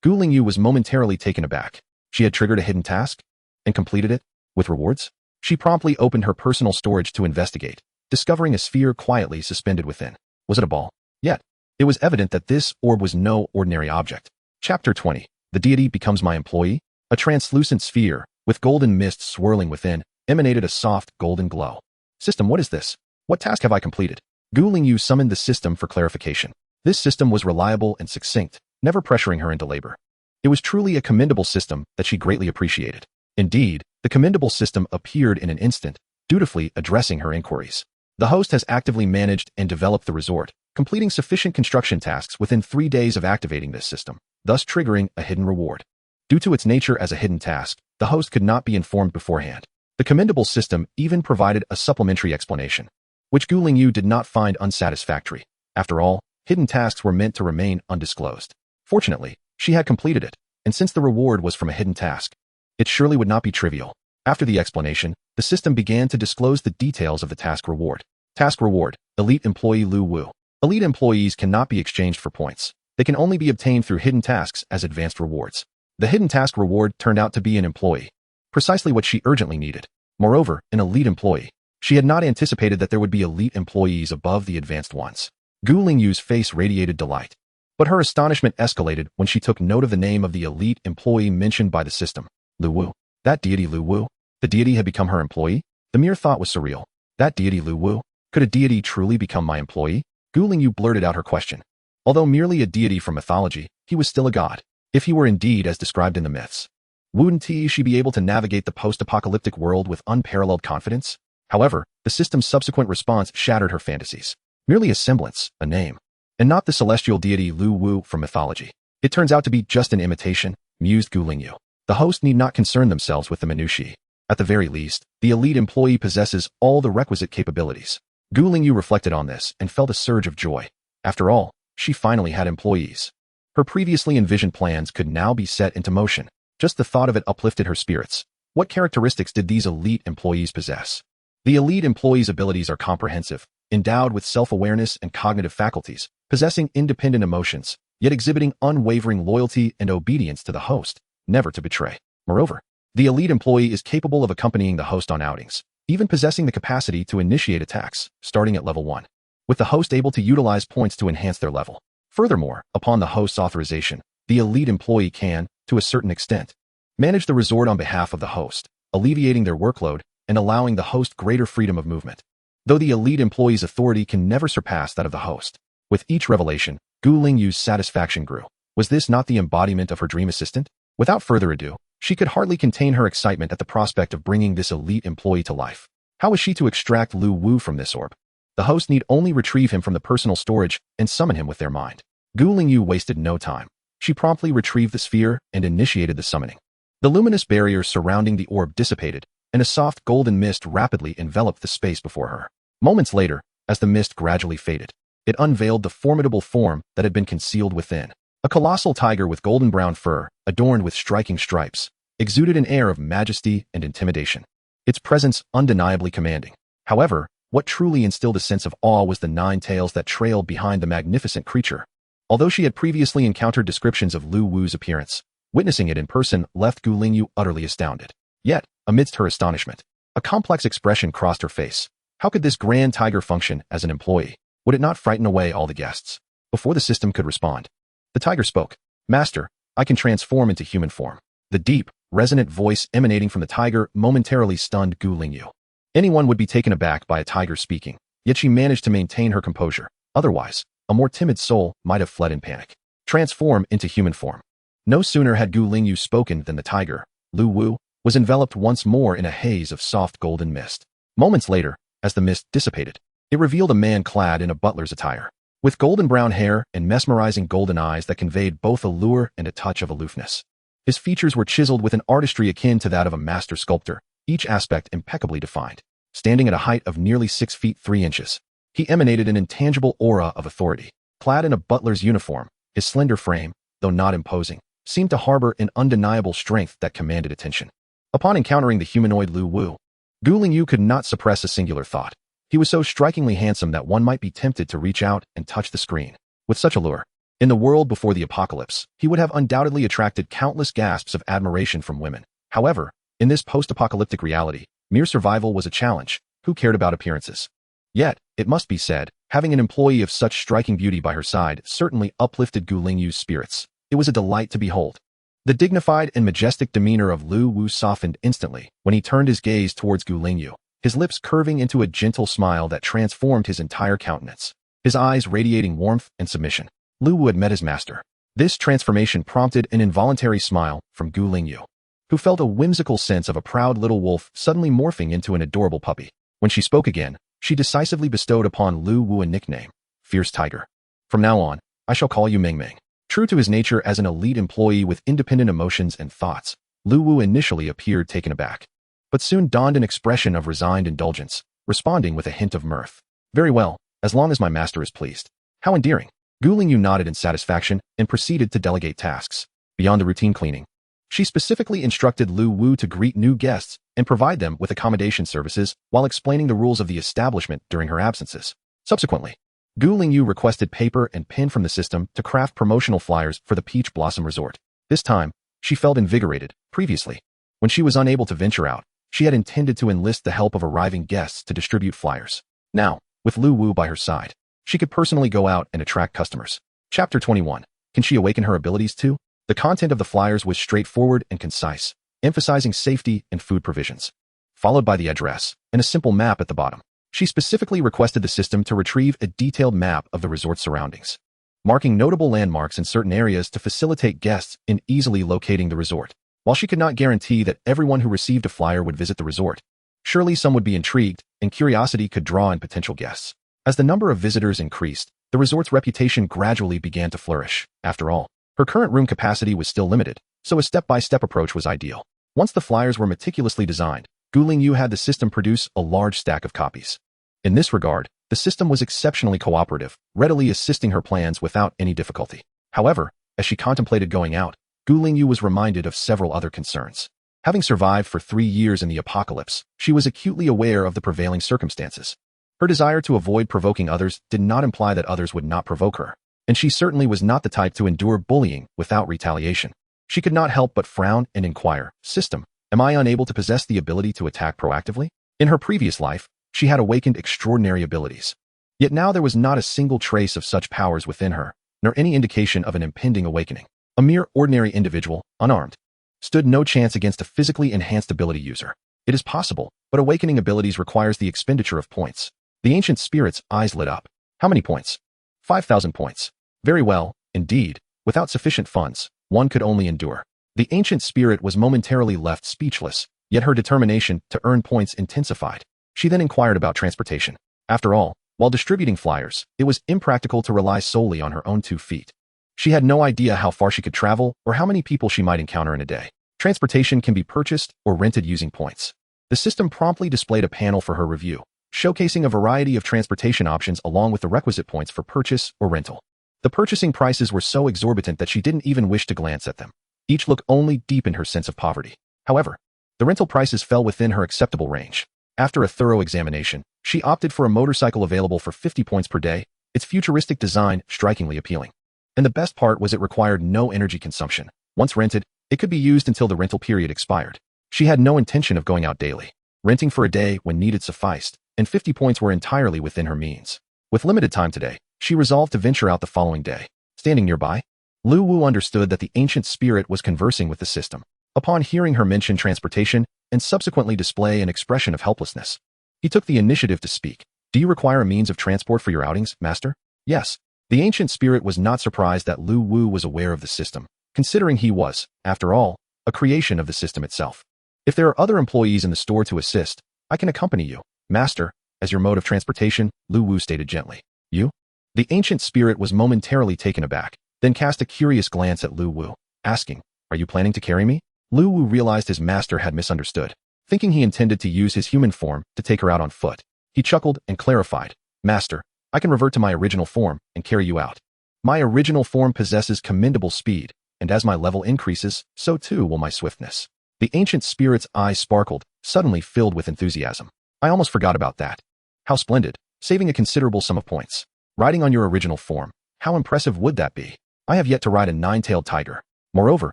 Lingyu was momentarily taken aback. She had triggered a hidden task and completed it with rewards? She promptly opened her personal storage to investigate, discovering a sphere quietly suspended within. Was it a ball? Yet, it was evident that this orb was no ordinary object. Chapter 20. The deity becomes my employee? A translucent sphere, with golden mist swirling within, emanated a soft golden glow. System, what is this? What task have I completed? Lingyu summoned the system for clarification. This system was reliable and succinct, never pressuring her into labor. It was truly a commendable system that she greatly appreciated. Indeed, the commendable system appeared in an instant, dutifully addressing her inquiries. The host has actively managed and developed the resort, completing sufficient construction tasks within 3 days of activating this system, thus triggering a hidden reward. Due to its nature as a hidden task, the host could not be informed beforehand. The commendable system even provided a supplementary explanation, which Gu Lingyu did not find unsatisfactory. After all, hidden tasks were meant to remain undisclosed. Fortunately, she had completed it, and since the reward was from a hidden task, it surely would not be trivial. After the explanation, the system began to disclose the details of the task reward. Task reward: Elite Employee Lu Wu. Elite employees cannot be exchanged for points. They can only be obtained through hidden tasks as advanced rewards. The hidden task reward turned out to be an employee, precisely what she urgently needed. Moreover, an elite employee. She had not anticipated that there would be elite employees above the advanced ones. Gu Lingyu's face radiated delight. But her astonishment escalated when she took note of the name of the elite employee mentioned by the system. Lu Wu. That deity Lu Wu? The deity had become her employee? The mere thought was surreal. That deity Lu Wu? Could a deity truly become my employee? Gu Lingyu blurted out her question. Although merely a deity from mythology, he was still a god. If he were indeed as described in the myths, wouldn't she be able to navigate the post-apocalyptic world with unparalleled confidence? However, the system's subsequent response shattered her fantasies. Merely a semblance, a name, and not the celestial deity Lu Wu from mythology. It turns out to be just an imitation, mused Gu Lingyu. The host need not concern themselves with the minutiae. At the very least, the elite employee possesses all the requisite capabilities. Gu Lingyu reflected on this and felt a surge of joy. After all, she finally had employees. Her previously envisioned plans could now be set into motion. Just the thought of it uplifted her spirits. What characteristics did these elite employees possess? The elite employees' abilities are comprehensive, endowed with self-awareness and cognitive faculties, possessing independent emotions, yet exhibiting unwavering loyalty and obedience to the host, never to betray. Moreover, the elite employee is capable of accompanying the host on outings, even possessing the capacity to initiate attacks, starting at level 1, with the host able to utilize points to enhance their level. Furthermore, upon the host's authorization, the elite employee can, to a certain extent, manage the resort on behalf of the host, alleviating their workload and allowing the host greater freedom of movement. Though the elite employee's authority can never surpass that of the host. With each revelation, Gu Lingyu's satisfaction grew. Was this not the embodiment of her dream assistant? Without further ado, she could hardly contain her excitement at the prospect of bringing this elite employee to life. How was she to extract Lu Wu from this orb? The host need only retrieve him from the personal storage and summon him with their mind. Gu Lingyu wasted no time. She promptly retrieved the sphere and initiated the summoning. The luminous barrier surrounding the orb dissipated, and a soft golden mist rapidly enveloped the space before her. Moments later, as the mist gradually faded, it unveiled the formidable form that had been concealed within. A colossal tiger with golden brown fur, adorned with striking stripes, exuded an air of majesty and intimidation. Its presence undeniably commanding. However, what truly instilled a sense of awe was the 9 tails that trailed behind the magnificent creature. Although she had previously encountered descriptions of Lu Wu's appearance, witnessing it in person left Gu Lingyu utterly astounded. Yet, amidst her astonishment, a complex expression crossed her face. How could this grand tiger function as an employee? Would it not frighten away all the guests? Before the system could respond, the tiger spoke. Master, I can transform into human form. The deep, resonant voice emanating from the tiger momentarily stunned Gu Lingyu. Anyone would be taken aback by a tiger speaking, yet she managed to maintain her composure. Otherwise, a more timid soul might have fled in panic. Transform into human form. No sooner had Gu Lingyu spoken than the tiger, Lu Wu, was enveloped once more in a haze of soft golden mist. Moments later, as the mist dissipated, it revealed a man clad in a butler's attire, with golden brown hair and mesmerizing golden eyes that conveyed both allure and a touch of aloofness. His features were chiseled with an artistry akin to that of a master sculptor, each aspect impeccably defined. Standing at a height of nearly 6 feet 3 inches, he emanated an intangible aura of authority. Clad in a butler's uniform, his slender frame, though not imposing, seemed to harbor an undeniable strength that commanded attention. Upon encountering the humanoid Lu Wu, Gu Lingyu could not suppress a singular thought. He was so strikingly handsome that one might be tempted to reach out and touch the screen. With such allure, in the world before the apocalypse, he would have undoubtedly attracted countless gasps of admiration from women. However, in this post-apocalyptic reality, mere survival was a challenge. Who cared about appearances? Yet, it must be said, having an employee of such striking beauty by her side certainly uplifted Gu Lingyu's spirits. It was a delight to behold. The dignified and majestic demeanor of Lu Wu softened instantly when he turned his gaze towards Gu Lingyu, his lips curving into a gentle smile that transformed his entire countenance, his eyes radiating warmth and submission. Lu Wu had met his master. This transformation prompted an involuntary smile from Gu Lingyu, who felt a whimsical sense of a proud little wolf suddenly morphing into an adorable puppy. When she spoke again, she decisively bestowed upon Lu Wu a nickname, Fierce Tiger. From now on, I shall call you Ming Ming. True to his nature as an elite employee with independent emotions and thoughts, Lu Wu initially appeared taken aback, but soon donned an expression of resigned indulgence, responding with a hint of mirth. Very well, as long as my master is pleased. How endearing. Gu Lingyu nodded in satisfaction and proceeded to delegate tasks. Beyond the routine cleaning, she specifically instructed Lu Wu to greet new guests and provide them with accommodation services while explaining the rules of the establishment during her absences. Subsequently, Gu Lingyu requested paper and pen from the system to craft promotional flyers for the Peach Blossom Resort. This time, she felt invigorated. Previously, when she was unable to venture out, she had intended to enlist the help of arriving guests to distribute flyers. Now, with Lu Wu by her side, she could personally go out and attract customers. Chapter 21. Can she awaken her abilities too? The content of the flyers was straightforward and concise, emphasizing safety and food provisions, followed by the address and a simple map at the bottom. She specifically requested the system to retrieve a detailed map of the resort surroundings, marking notable landmarks in certain areas to facilitate guests in easily locating the resort. While she could not guarantee that everyone who received a flyer would visit the resort, surely some would be intrigued and curiosity could draw in potential guests. As the number of visitors increased, the resort's reputation gradually began to flourish. After all, her current room capacity was still limited, so a step-by-step approach was ideal. Once the flyers were meticulously designed, Gu Lingyu had the system produce a large stack of copies. In this regard, the system was exceptionally cooperative, readily assisting her plans without any difficulty. However, as she contemplated going out, Gu Lingyu was reminded of several other concerns. Having survived for 3 years in the apocalypse, she was acutely aware of the prevailing circumstances. Her desire to avoid provoking others did not imply that others would not provoke her, and she certainly was not the type to endure bullying without retaliation. She could not help but frown and inquire, "System, am I unable to possess the ability to attack proactively?" In her previous life, she had awakened extraordinary abilities. Yet now there was not a single trace of such powers within her, nor any indication of an impending awakening. A mere ordinary individual, unarmed, stood no chance against a physically enhanced ability user. It is possible, but awakening abilities requires the expenditure of points. The ancient spirit's eyes lit up. How many points? 5,000 points. Very well, indeed. Without sufficient funds, one could only endure. The ancient spirit was momentarily left speechless, yet her determination to earn points intensified. She then inquired about transportation. After all, while distributing flyers, it was impractical to rely solely on her own 2 feet. She had no idea how far she could travel or how many people she might encounter in a day. Transportation can be purchased or rented using points. The system promptly displayed a panel for her review, showcasing a variety of transportation options along with the requisite points for purchase or rental. The purchasing prices were so exorbitant that she didn't even wish to glance at them. Each look only deepened her sense of poverty. However, the rental prices fell within her acceptable range. After a thorough examination, she opted for a motorcycle available for 50 points per day, its futuristic design strikingly appealing. And the best part was it required no energy consumption. Once rented, it could be used until the rental period expired. She had no intention of going out daily. Renting for a day when needed sufficed, and 50 points were entirely within her means. With limited time today, she resolved to venture out the following day. Standing nearby, Lu Wu understood that the ancient spirit was conversing with the system. Upon hearing her mention transportation and subsequently display an expression of helplessness, he took the initiative to speak. "Do you require a means of transport for your outings, master?" "Yes." The ancient spirit was not surprised that Lu Wu was aware of the system, considering he was, after all, a creation of the system itself. "If there are other employees in the store to assist, I can accompany you, master, as your mode of transportation," Lu Wu stated gently. "You?" The ancient spirit was momentarily taken aback, then cast a curious glance at Lu Wu, asking, "Are you planning to carry me?" Lu Wu realized his master had misunderstood, thinking he intended to use his human form to take her out on foot. He chuckled and clarified, "Master, I can revert to my original form and carry you out. My original form possesses commendable speed, and as my level increases, so too will my swiftness." The ancient spirit's eyes sparkled, suddenly filled with enthusiasm. "I almost forgot about that. How splendid, saving a considerable sum of points. Riding on your original form, how impressive would that be? I have yet to ride a 9-tailed tiger. Moreover,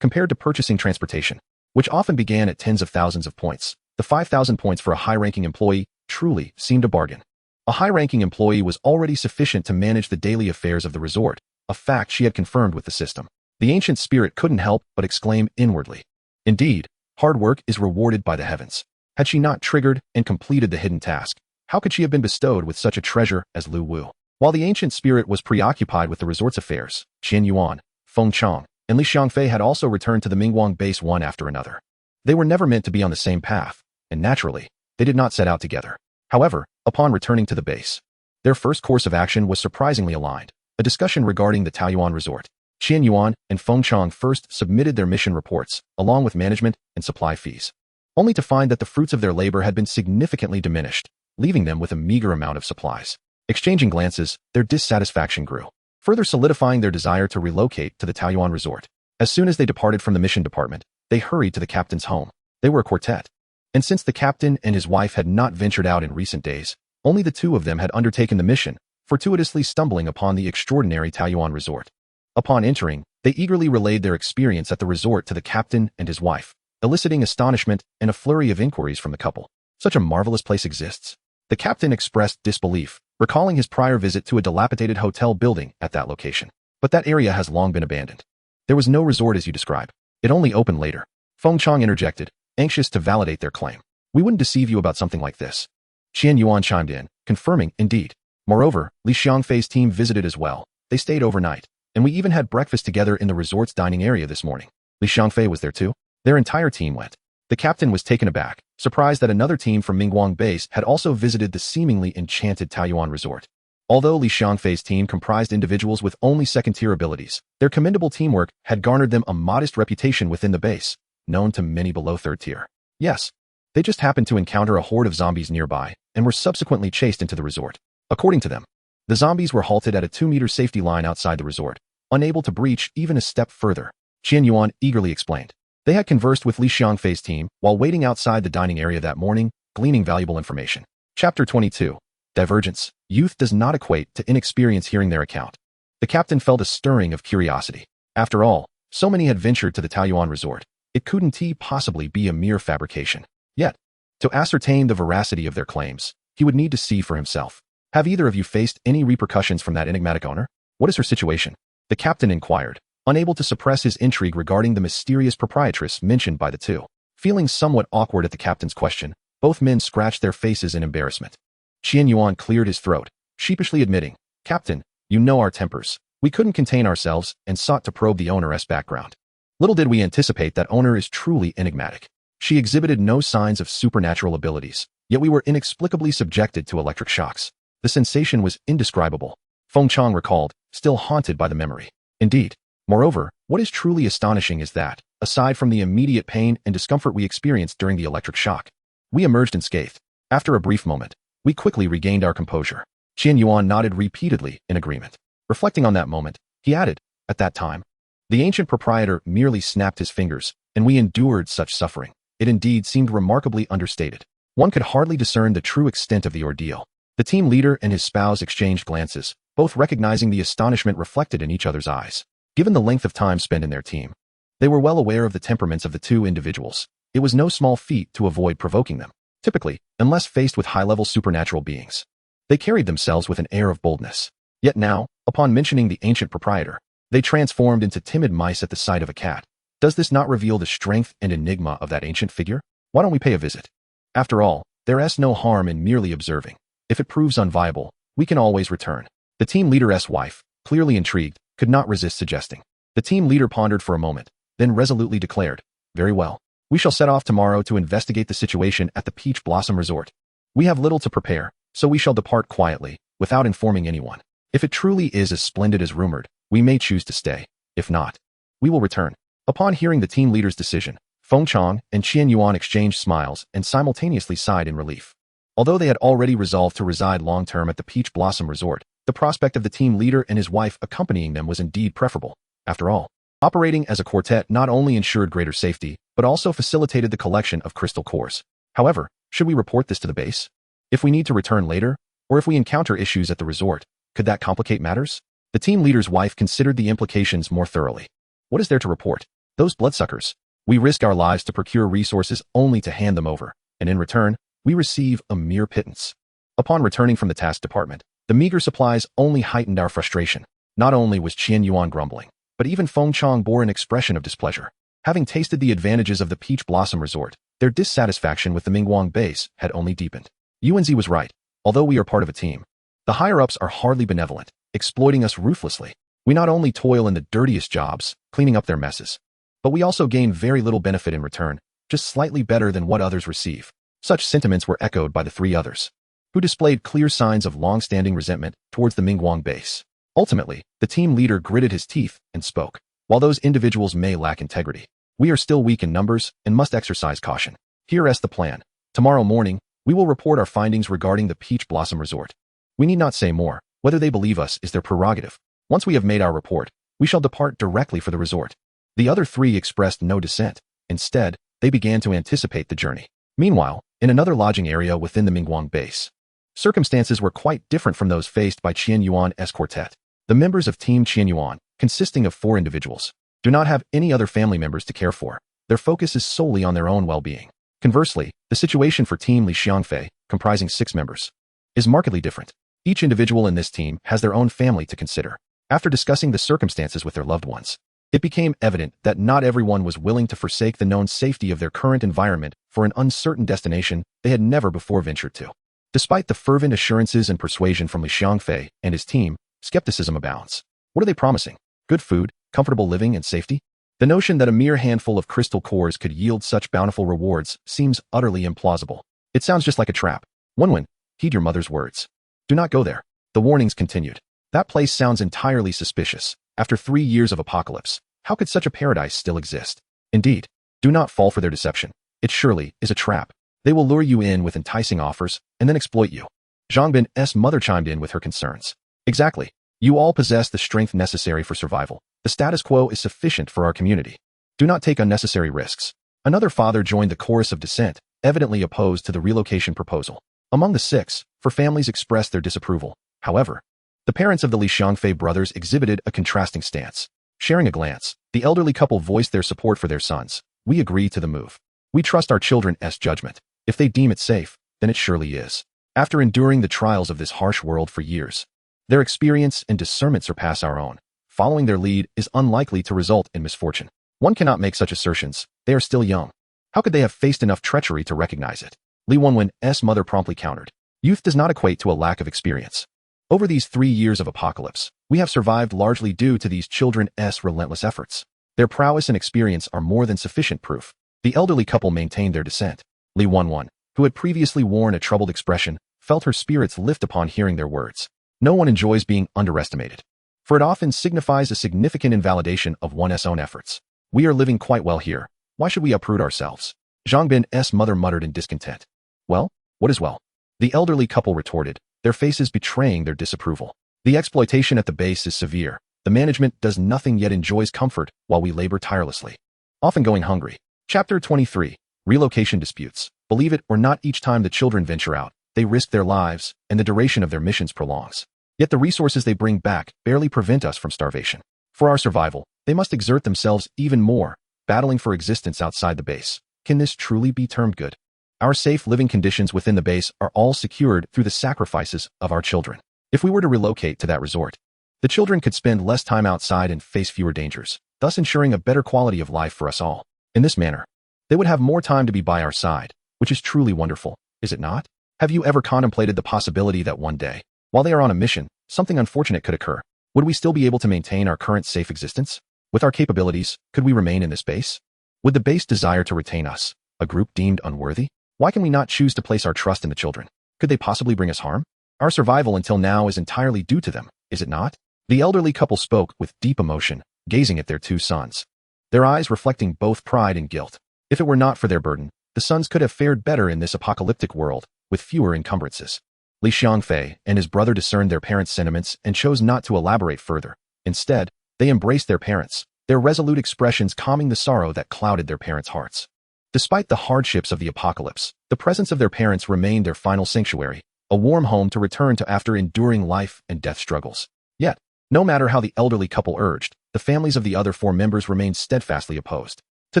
compared to purchasing transportation, which often began at tens of thousands of points, the 5,000 points for a high-ranking employee truly seemed a bargain." A high-ranking employee was already sufficient to manage the daily affairs of the resort, a fact she had confirmed with the system. The ancient spirit couldn't help but exclaim inwardly, "Indeed, hard work is rewarded by the heavens." Had she not triggered and completed the hidden task, how could she have been bestowed with such a treasure as Lu Wu? While the ancient spirit was preoccupied with the resort's affairs, Qian Yuan, Feng Chang, and Li Xiangfei had also returned to the Mingguang base one after another. They were never meant to be on the same path, and naturally, they did not set out together. However, upon returning to the base, their first course of action was surprisingly aligned, a discussion regarding the Taoyuan resort. Qian Yuan and Feng Chang first submitted their mission reports, along with management and supply fees, only to find that the fruits of their labor had been significantly diminished, leaving them with a meager amount of supplies. Exchanging glances, their dissatisfaction grew, further solidifying their desire to relocate to the Taoyuan resort. As soon as they departed from the mission department, they hurried to the captain's home. They were a quartet, and since the captain and his wife had not ventured out in recent days, only the two of them had undertaken the mission, fortuitously stumbling upon the extraordinary Taoyuan resort. Upon entering, they eagerly relayed their experience at the resort to the captain and his wife, eliciting astonishment and a flurry of inquiries from the couple. Such a marvelous place exists. The captain expressed disbelief, recalling his prior visit to a dilapidated hotel building at that location. But that area has long been abandoned. There was no resort as you describe. It only opened later. Feng Chang interjected, anxious to validate their claim. We wouldn't deceive you about something like this. Qian Yuan chimed in, confirming, indeed. Moreover, Li Xiangfei's team visited as well. They stayed overnight, and we even had breakfast together in the resort's dining area this morning. Li Xiangfei was there too. Their entire team went. The captain was taken aback, surprised that another team from Mingguang base had also visited the seemingly enchanted Taoyuan resort. Although Li Xiangfei's team comprised individuals with only second-tier abilities, their commendable teamwork had garnered them a modest reputation within the base, known to many below third tier. Yes, they just happened to encounter a horde of zombies nearby and were subsequently chased into the resort. According to them, the zombies were halted at a 2-meter safety line outside the resort, unable to breach even a step further. Qian Yuan eagerly explained. They had conversed with Li Xiangfei's team while waiting outside the dining area that morning, gleaning valuable information. Chapter 22. Divergence. Youth does not equate to inexperience. Hearing their account, the captain felt a stirring of curiosity. After all, so many had ventured to the Taoyuan resort. It couldn't possibly be a mere fabrication. Yet, to ascertain the veracity of their claims, he would need to see for himself. Have either of you faced any repercussions from that enigmatic owner? What is her situation? The captain inquired, unable to suppress his intrigue regarding the mysterious proprietress mentioned by the two. Feeling somewhat awkward at the captain's question, both men scratched their faces in embarrassment. Qian Yuan cleared his throat, sheepishly admitting, Captain, you know our tempers. We couldn't contain ourselves and sought to probe the owner's background. Little did we anticipate that owner is truly enigmatic. She exhibited no signs of supernatural abilities, yet we were inexplicably subjected to electric shocks. The sensation was indescribable. Feng Chang recalled, still haunted by the memory. Indeed. Moreover, what is truly astonishing is that, aside from the immediate pain and discomfort we experienced during the electric shock, we emerged unscathed. After a brief moment, we quickly regained our composure. Qian Yuan nodded repeatedly in agreement. Reflecting on that moment, he added, at that time, the ancient proprietor merely snapped his fingers, and we endured such suffering. It indeed seemed remarkably understated. One could hardly discern the true extent of the ordeal. The team leader and his spouse exchanged glances, both recognizing the astonishment reflected in each other's eyes. Given the length of time spent in their team, they were well aware of the temperaments of the two individuals. It was no small feat to avoid provoking them. Typically, unless faced with high-level supernatural beings, they carried themselves with an air of boldness. Yet now, upon mentioning the ancient proprietor, they transformed into timid mice at the sight of a cat. Does this not reveal the strength and enigma of that ancient figure? Why don't we pay a visit? After all, there's no harm in merely observing. If it proves unviable, we can always return. The team leader's wife, clearly intrigued, could not resist suggesting. The team leader pondered for a moment, then resolutely declared, very well. We shall set off tomorrow to investigate the situation at the Peach Blossom Resort. We have little to prepare, so we shall depart quietly, without informing anyone. If it truly is as splendid as rumored, we may choose to stay. If not, we will return. Upon hearing the team leader's decision, Feng Chang and Qian Yuan exchanged smiles and simultaneously sighed in relief. Although they had already resolved to reside long-term at the Peach Blossom Resort, the prospect of the team leader and his wife accompanying them was indeed preferable. After all, operating as a quartet not only ensured greater safety, but also facilitated the collection of crystal cores. However, should we report this to the base? If we need to return later, or if we encounter issues at the resort, could that complicate matters? The team leader's wife considered the implications more thoroughly. What is there to report? Those bloodsuckers. We risk our lives to procure resources only to hand them over, and in return, we receive a mere pittance. Upon returning from the task department, the meager supplies only heightened our frustration. Not only was Qian Yuan grumbling, but even Feng Chang bore an expression of displeasure. Having tasted the advantages of the Peach Blossom Resort, their dissatisfaction with the Mingguang base had only deepened. Yuanzi was right. Although we are part of a team, the higher-ups are hardly benevolent, exploiting us ruthlessly. We not only toil in the dirtiest jobs, cleaning up their messes, but we also gain very little benefit in return, just slightly better than what others receive. Such sentiments were echoed by the three others, who displayed clear signs of long-standing resentment towards the Mingguang base. Ultimately, the team leader gritted his teeth and spoke. While those individuals may lack integrity, we are still weak in numbers and must exercise caution. Here's the plan. Tomorrow morning, we will report our findings regarding the Peach Blossom Resort. We need not say more. Whether they believe us is their prerogative. Once we have made our report, we shall depart directly for the resort. The other three expressed no dissent. Instead, they began to anticipate the journey. Meanwhile, in another lodging area within the Mingguang base, circumstances were quite different from those faced by Qian Yuan's quartet. The members of Team Qian Yuan, consisting of 4 individuals, do not have any other family members to care for. Their focus is solely on their own well-being. Conversely, the situation for Team Li Xiangfei, comprising 6 members, is markedly different. Each individual in this team has their own family to consider. After discussing the circumstances with their loved ones, it became evident that not everyone was willing to forsake the known safety of their current environment for an uncertain destination they had never before ventured to. Despite the fervent assurances and persuasion from Li Xiangfei and his team, skepticism abounds. What are they promising? Good food, comfortable living, and safety? The notion that a mere handful of crystal cores could yield such bountiful rewards seems utterly implausible. It sounds just like a trap. Wenwen, heed your mother's words. Do not go there. The warnings continued. That place sounds entirely suspicious. After 3 years of apocalypse, how could such a paradise still exist? Indeed, do not fall for their deception. It surely is a trap. They will lure you in with enticing offers and then exploit you. Zhang Bin's mother chimed in with her concerns. Exactly. You all possess the strength necessary for survival. The status quo is sufficient for our community. Do not take unnecessary risks. Another father joined the chorus of dissent, evidently opposed to the relocation proposal. Among the 6, 4 families expressed their disapproval. However, the parents of the Li Xiangfei brothers exhibited a contrasting stance. Sharing a glance, the elderly couple voiced their support for their sons. We agree to the move. We trust our children's judgment. If they deem it safe, then it surely is. After enduring the trials of this harsh world for years, their experience and discernment surpass our own. Following their lead is unlikely to result in misfortune. One cannot make such assertions. They are still young. How could they have faced enough treachery to recognize it? Li Wenwen's mother promptly countered. Youth does not equate to a lack of experience. Over these 3 years of apocalypse, we have survived largely due to these children's relentless efforts. Their prowess and experience are more than sufficient proof. The elderly couple maintained their dissent. Li Wenwen, who had previously worn a troubled expression, felt her spirits lift upon hearing their words. No one enjoys being underestimated, for it often signifies a significant invalidation of one's own efforts. We are living quite well here. Why should we uproot ourselves? Zhang Bin's mother muttered in discontent. Well, what is well? The elderly couple retorted, their faces betraying their disapproval. The exploitation at the base is severe. The management does nothing yet enjoys comfort while we labor tirelessly, often going hungry. Chapter 23. Relocation disputes. Believe it or not, each time the children venture out, they risk their lives, and the duration of their missions prolongs. Yet the resources they bring back barely prevent us from starvation. For our survival, they must exert themselves even more, battling for existence outside the base. Can this truly be termed good? Our safe living conditions within the base are all secured through the sacrifices of our children. If we were to relocate to that resort, the children could spend less time outside and face fewer dangers, thus ensuring a better quality of life for us all. In this manner, they would have more time to be by our side, which is truly wonderful, is it not? Have you ever contemplated the possibility that one day, while they are on a mission, something unfortunate could occur? Would we still be able to maintain our current safe existence? With our capabilities, could we remain in this base? Would the base desire to retain us, a group deemed unworthy? Why can we not choose to place our trust in the children? Could they possibly bring us harm? Our survival until now is entirely due to them, is it not? The elderly couple spoke with deep emotion, gazing at their 2 sons, their eyes reflecting both pride and guilt. If it were not for their burden, the sons could have fared better in this apocalyptic world, with fewer encumbrances. Li Xiangfei and his brother discerned their parents' sentiments and chose not to elaborate further. Instead, they embraced their parents, their resolute expressions calming the sorrow that clouded their parents' hearts. Despite the hardships of the apocalypse, the presence of their parents remained their final sanctuary, a warm home to return to after enduring life and death struggles. Yet, no matter how the elderly couple urged, the families of the other 4 members remained steadfastly opposed. To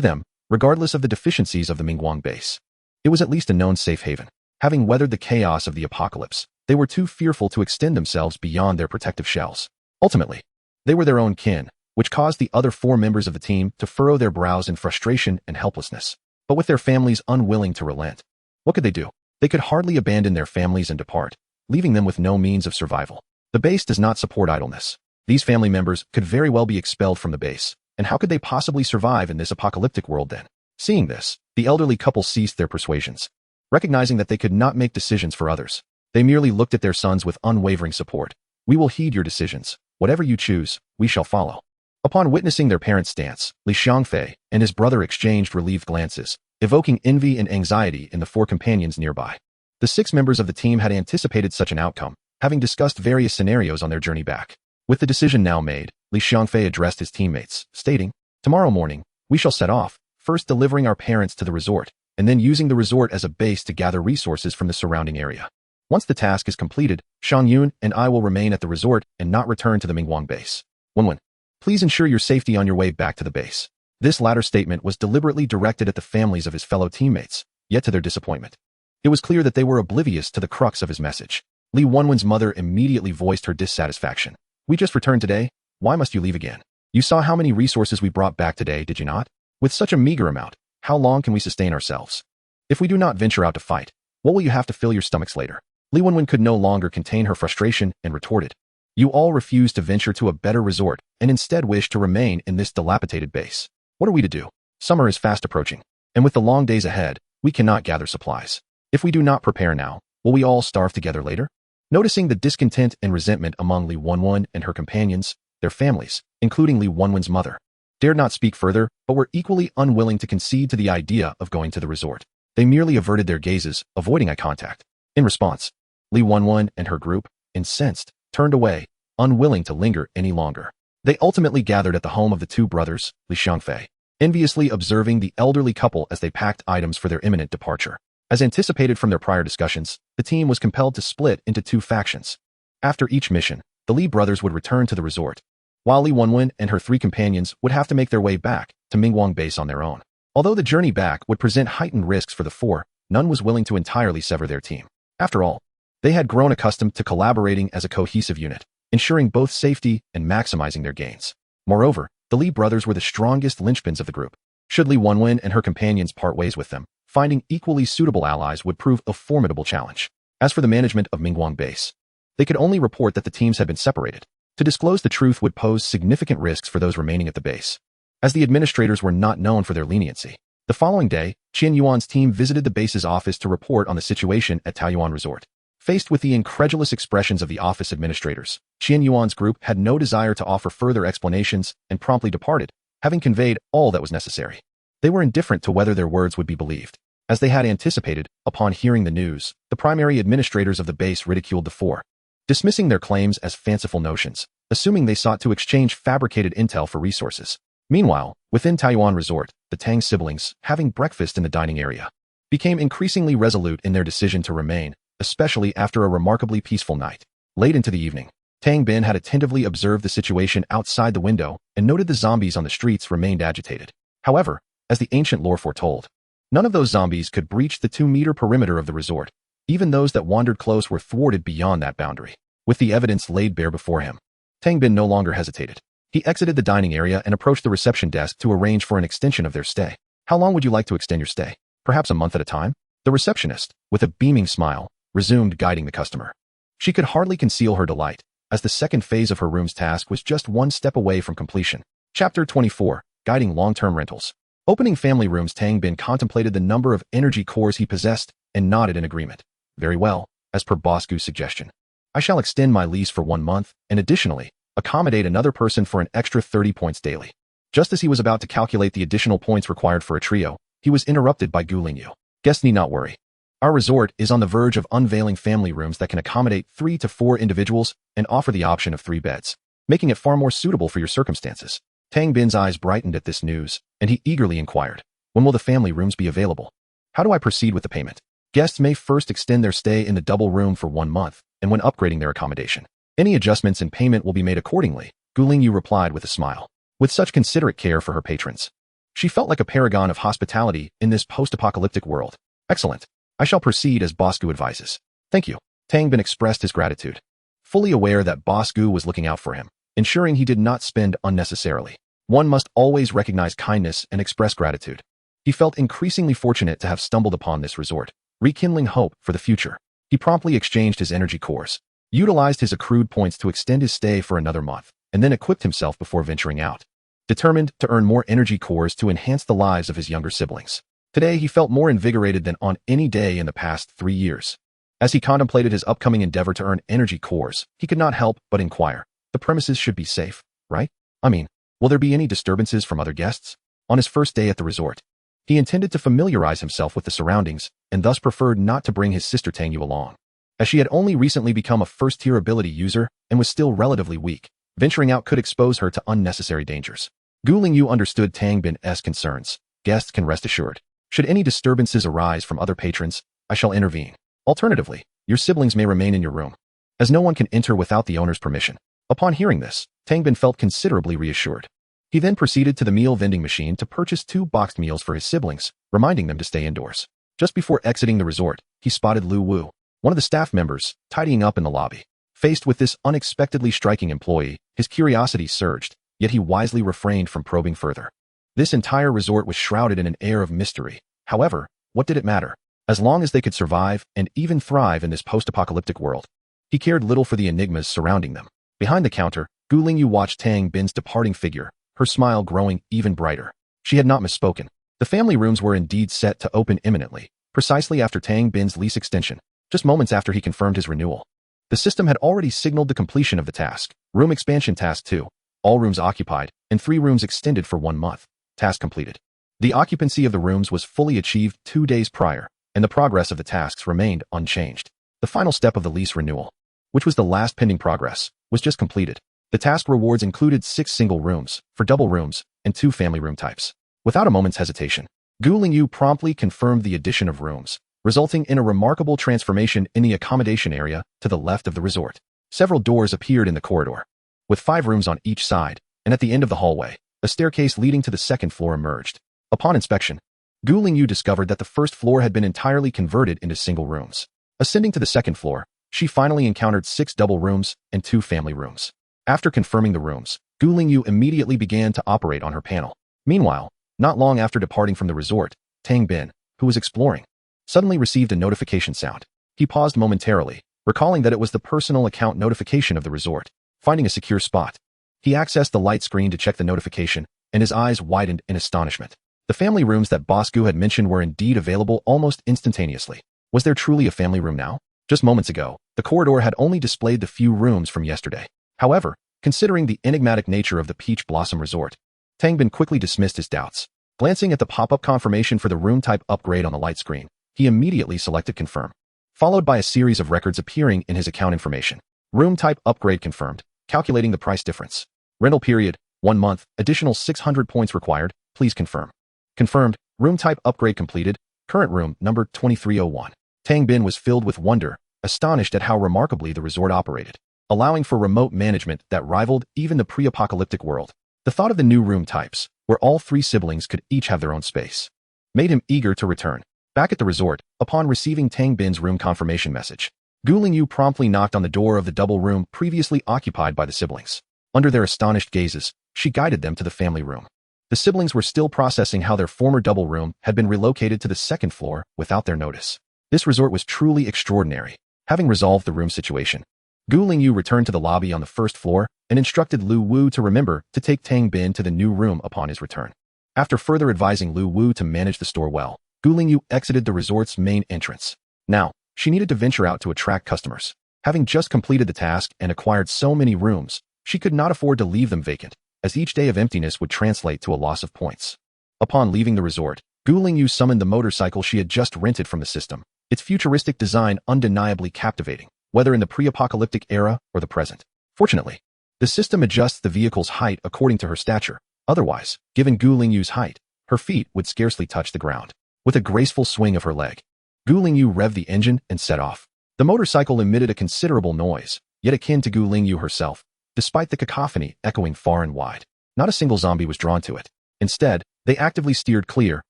them, regardless of the deficiencies of the Mingguang base, it was at least a known safe haven. Having weathered the chaos of the apocalypse, they were too fearful to extend themselves beyond their protective shells. Ultimately, they were their own kin, which caused the other 4 members of the team to furrow their brows in frustration and helplessness. But with their families unwilling to relent, what could they do? They could hardly abandon their families and depart, leaving them with no means of survival. The base does not support idleness. These family members could very well be expelled from the base, and how could they possibly survive in this apocalyptic world then? Seeing this, the elderly couple ceased their persuasions. Recognizing that they could not make decisions for others, they merely looked at their sons with unwavering support. We will heed your decisions. Whatever you choose, we shall follow. Upon witnessing their parents' stance, Li Xiangfei and his brother exchanged relieved glances, evoking envy and anxiety in the four companions nearby. The 6 members of the team had anticipated such an outcome, having discussed various scenarios on their journey back. With the decision now made, Li Xiangfei addressed his teammates, stating, "Tomorrow morning, we shall set off, first delivering our parents to the resort, and then using the resort as a base to gather resources from the surrounding area. Once the task is completed, Shan Yun and I will remain at the resort and not return to the Mingguang base. Wenwen, please ensure your safety on your way back to the base." This latter statement was deliberately directed at the families of his fellow teammates, yet to their disappointment, it was clear that they were oblivious to the crux of his message. Li Wenwen's mother immediately voiced her dissatisfaction. "We just returned today. Why must you leave again? You saw how many resources we brought back today, did you not? With such a meager amount, how long can we sustain ourselves? If we do not venture out to fight, what will you have to fill your stomachs later?" Li Wenwen could no longer contain her frustration and retorted, "You all refuse to venture to a better resort and instead wish to remain in this dilapidated base. What are we to do? Summer is fast approaching, and with the long days ahead, we cannot gather supplies. If we do not prepare now, will we all starve together later?" Noticing the discontent and resentment among Li Wenwen and her companions, their families, including Li Wenwen's mother, dared not speak further, but were equally unwilling to concede to the idea of going to the resort. They merely averted their gazes, avoiding eye contact. In response, Li Wenwen and her group, incensed, turned away, unwilling to linger any longer. They ultimately gathered at the home of the 2 brothers, Li Xiangfei, enviously observing the elderly couple as they packed items for their imminent departure. As anticipated from their prior discussions, the team was compelled to split into 2 factions. After each mission, the Li brothers would return to the resort, while Li Wenwen and her 3 companions would have to make their way back to Mingguang base on their own. Although the journey back would present heightened risks for the 4, none was willing to entirely sever their team. After all, they had grown accustomed to collaborating as a cohesive unit, ensuring both safety and maximizing their gains. Moreover, the Li brothers were the strongest linchpins of the group. Should Li Wenwen and her companions part ways with them, finding equally suitable allies would prove a formidable challenge. As for the management of Mingguang base, they could only report that the teams had been separated. To disclose the truth would pose significant risks for those remaining at the base, as the administrators were not known for their leniency. The following day, Qian Yuan's team visited the base's office to report on the situation at Taoyuan Resort. Faced with the incredulous expressions of the office administrators, Qian Yuan's group had no desire to offer further explanations and promptly departed, having conveyed all that was necessary. They were indifferent to whether their words would be believed. As they had anticipated, upon hearing the news, the primary administrators of the base ridiculed the 4, dismissing their claims as fanciful notions, assuming they sought to exchange fabricated intel for resources. Meanwhile, within Taoyuan Resort, the Tang siblings, having breakfast in the dining area, became increasingly resolute in their decision to remain, especially after a remarkably peaceful night. Late into the evening, Tang Bin had attentively observed the situation outside the window and noted the zombies on the streets remained agitated. However, as the ancient lore foretold, none of those zombies could breach the 2-meter perimeter of the resort. Even those that wandered close were thwarted beyond that boundary. With the evidence laid bare before him, Tang Bin no longer hesitated. He exited the dining area and approached the reception desk to arrange for an extension of their stay. "How long would you like to extend your stay? Perhaps a month at a time?" The receptionist, with a beaming smile, resumed guiding the customer. She could hardly conceal her delight, as the second phase of her room's task was just 1 step away from completion. Chapter 24, Guiding Long-Term Rentals. Opening family rooms, Tang Bin contemplated the number of energy cores he possessed and nodded in agreement. "Very well, as per Boss Gu's suggestion. I shall extend my lease for 1 month, and additionally, accommodate another person for an extra 30 points daily." Just as he was about to calculate the additional points required for a trio, he was interrupted by Gu Lingyu. "Guests need not worry. Our resort is on the verge of unveiling family rooms that can accommodate 3 to 4 individuals and offer the option of 3 beds, making it far more suitable for your circumstances." Tang Bin's eyes brightened at this news, and he eagerly inquired, "When will the family rooms be available? How do I proceed with the payment?" Guests may first extend their stay in the double room for 1 month, and when upgrading their accommodation, any adjustments in payment will be made accordingly, Gu Lingyu replied with a smile. With such considerate care for her patrons, she felt like a paragon of hospitality in this post-apocalyptic world. "Excellent. I shall proceed as Boss Gu advises." "Thank you." Tang Bin expressed his gratitude, fully aware that Boss Gu was looking out for him, ensuring he did not spend unnecessarily. One must always recognize kindness and express gratitude. He felt increasingly fortunate to have stumbled upon this resort, rekindling hope for the future. He promptly exchanged his energy cores, utilized his accrued points to extend his stay for another month, and then equipped himself before venturing out, determined to earn more energy cores to enhance the lives of his younger siblings. Today, he felt more invigorated than on any day in the past 3 years. As he contemplated his upcoming endeavor to earn energy cores, he could not help but inquire. The premises should be safe, right? I mean, will there be any disturbances from other guests? On his first day at the resort, he intended to familiarize himself with the surroundings and thus preferred not to bring his sister Tangyu along. As she had only recently become a first-tier ability user and was still relatively weak, venturing out could expose her to unnecessary dangers. Lingyu understood Tang Bin's concerns. Guests can rest assured. Should any disturbances arise from other patrons, I shall intervene. Alternatively, your siblings may remain in your room, as no one can enter without the owner's permission. Upon hearing this, Tang Bin felt considerably reassured. He then proceeded to the meal vending machine to purchase 2 boxed meals for his siblings, reminding them to stay indoors. Just before exiting the resort, he spotted Lu Wu, one of the staff members, tidying up in the lobby. Faced with this unexpectedly striking employee, his curiosity surged, yet he wisely refrained from probing further. This entire resort was shrouded in an air of mystery. However, what did it matter? As long as they could survive and even thrive in this post-apocalyptic world, he cared little for the enigmas surrounding them. Behind the counter, Lingyu watched Tang Bin's departing figure, her smile growing even brighter. She had not misspoken. The family rooms were indeed set to open imminently, precisely after Tang Bin's lease extension, just moments after he confirmed his renewal. The system had already signaled the completion of the task. Room expansion task 2. All rooms occupied, and 3 rooms extended for 1 month. Task completed. The occupancy of the rooms was fully achieved 2 days prior, and the progress of the tasks remained unchanged. The final step of the lease renewal, which was the last pending progress, was just completed. The task rewards included 6 single rooms, for double rooms, and 2 family room types. Without a moment's hesitation, Lingyu promptly confirmed the addition of rooms, resulting in a remarkable transformation in the accommodation area to the left of the resort. Several doors appeared in the corridor, with 5 rooms on each side, and at the end of the hallway, a staircase leading to the 2nd floor emerged. Upon inspection, Lingyu discovered that the 1st floor had been entirely converted into single rooms. Ascending to the 2nd floor, she finally encountered 6 double rooms and 2 family rooms. After confirming the rooms, Lingyu immediately began to operate on her panel. Meanwhile, not long after departing from the resort, Tang Bin, who was exploring, suddenly received a notification sound. He paused momentarily, recalling that it was the personal account notification of the resort. Finding a secure spot, he accessed the light screen to check the notification, and his eyes widened in astonishment. The family rooms that Boss Gu had mentioned were indeed available almost instantaneously. Was there truly a family room now? Just moments ago, the corridor had only displayed the few rooms from yesterday. However, considering the enigmatic nature of the Peach Blossom Resort, Tang Bin quickly dismissed his doubts. Glancing at the pop-up confirmation for the room type upgrade on the light screen, he immediately selected Confirm, followed by a series of records appearing in his account information. Room type upgrade confirmed, calculating the price difference. Rental period, 1 month, additional 600 points required, please confirm. Confirmed, room type upgrade completed, current room number 2301. Tang Bin was filled with wonder, astonished at how remarkably the resort operated, allowing for remote management that rivaled even the pre-apocalyptic world. The thought of the new room types, where all 3 siblings could each have their own space, made him eager to return. Back at the resort, upon receiving Tang Bin's room confirmation message, Lingyu promptly knocked on the door of the double room previously occupied by the siblings. Under their astonished gazes, she guided them to the family room. The siblings were still processing how their former double room had been relocated to the 2nd floor without their notice. This resort was truly extraordinary. Having resolved the room situation, Lingyu returned to the lobby on the 1st floor and instructed Lu Wu to remember to take Tang Bin to the new room upon his return. After further advising Lu Wu to manage the store well, Lingyu exited the resort's main entrance. Now, she needed to venture out to attract customers. Having just completed the task and acquired so many rooms, she could not afford to leave them vacant, as each day of emptiness would translate to a loss of points. Upon leaving the resort, Lingyu summoned the motorcycle she had just rented from the system, its futuristic design undeniably captivating, whether in the pre-apocalyptic era or the present. Fortunately, the system adjusts the vehicle's height according to her stature. Otherwise, given Lingyu's height, her feet would scarcely touch the ground. With a graceful swing of her leg, Lingyu revved the engine and set off. The motorcycle emitted a considerable noise, yet akin to Lingyu herself, despite the cacophony echoing far and wide. Not a single zombie was drawn to it. Instead, they actively steered clear,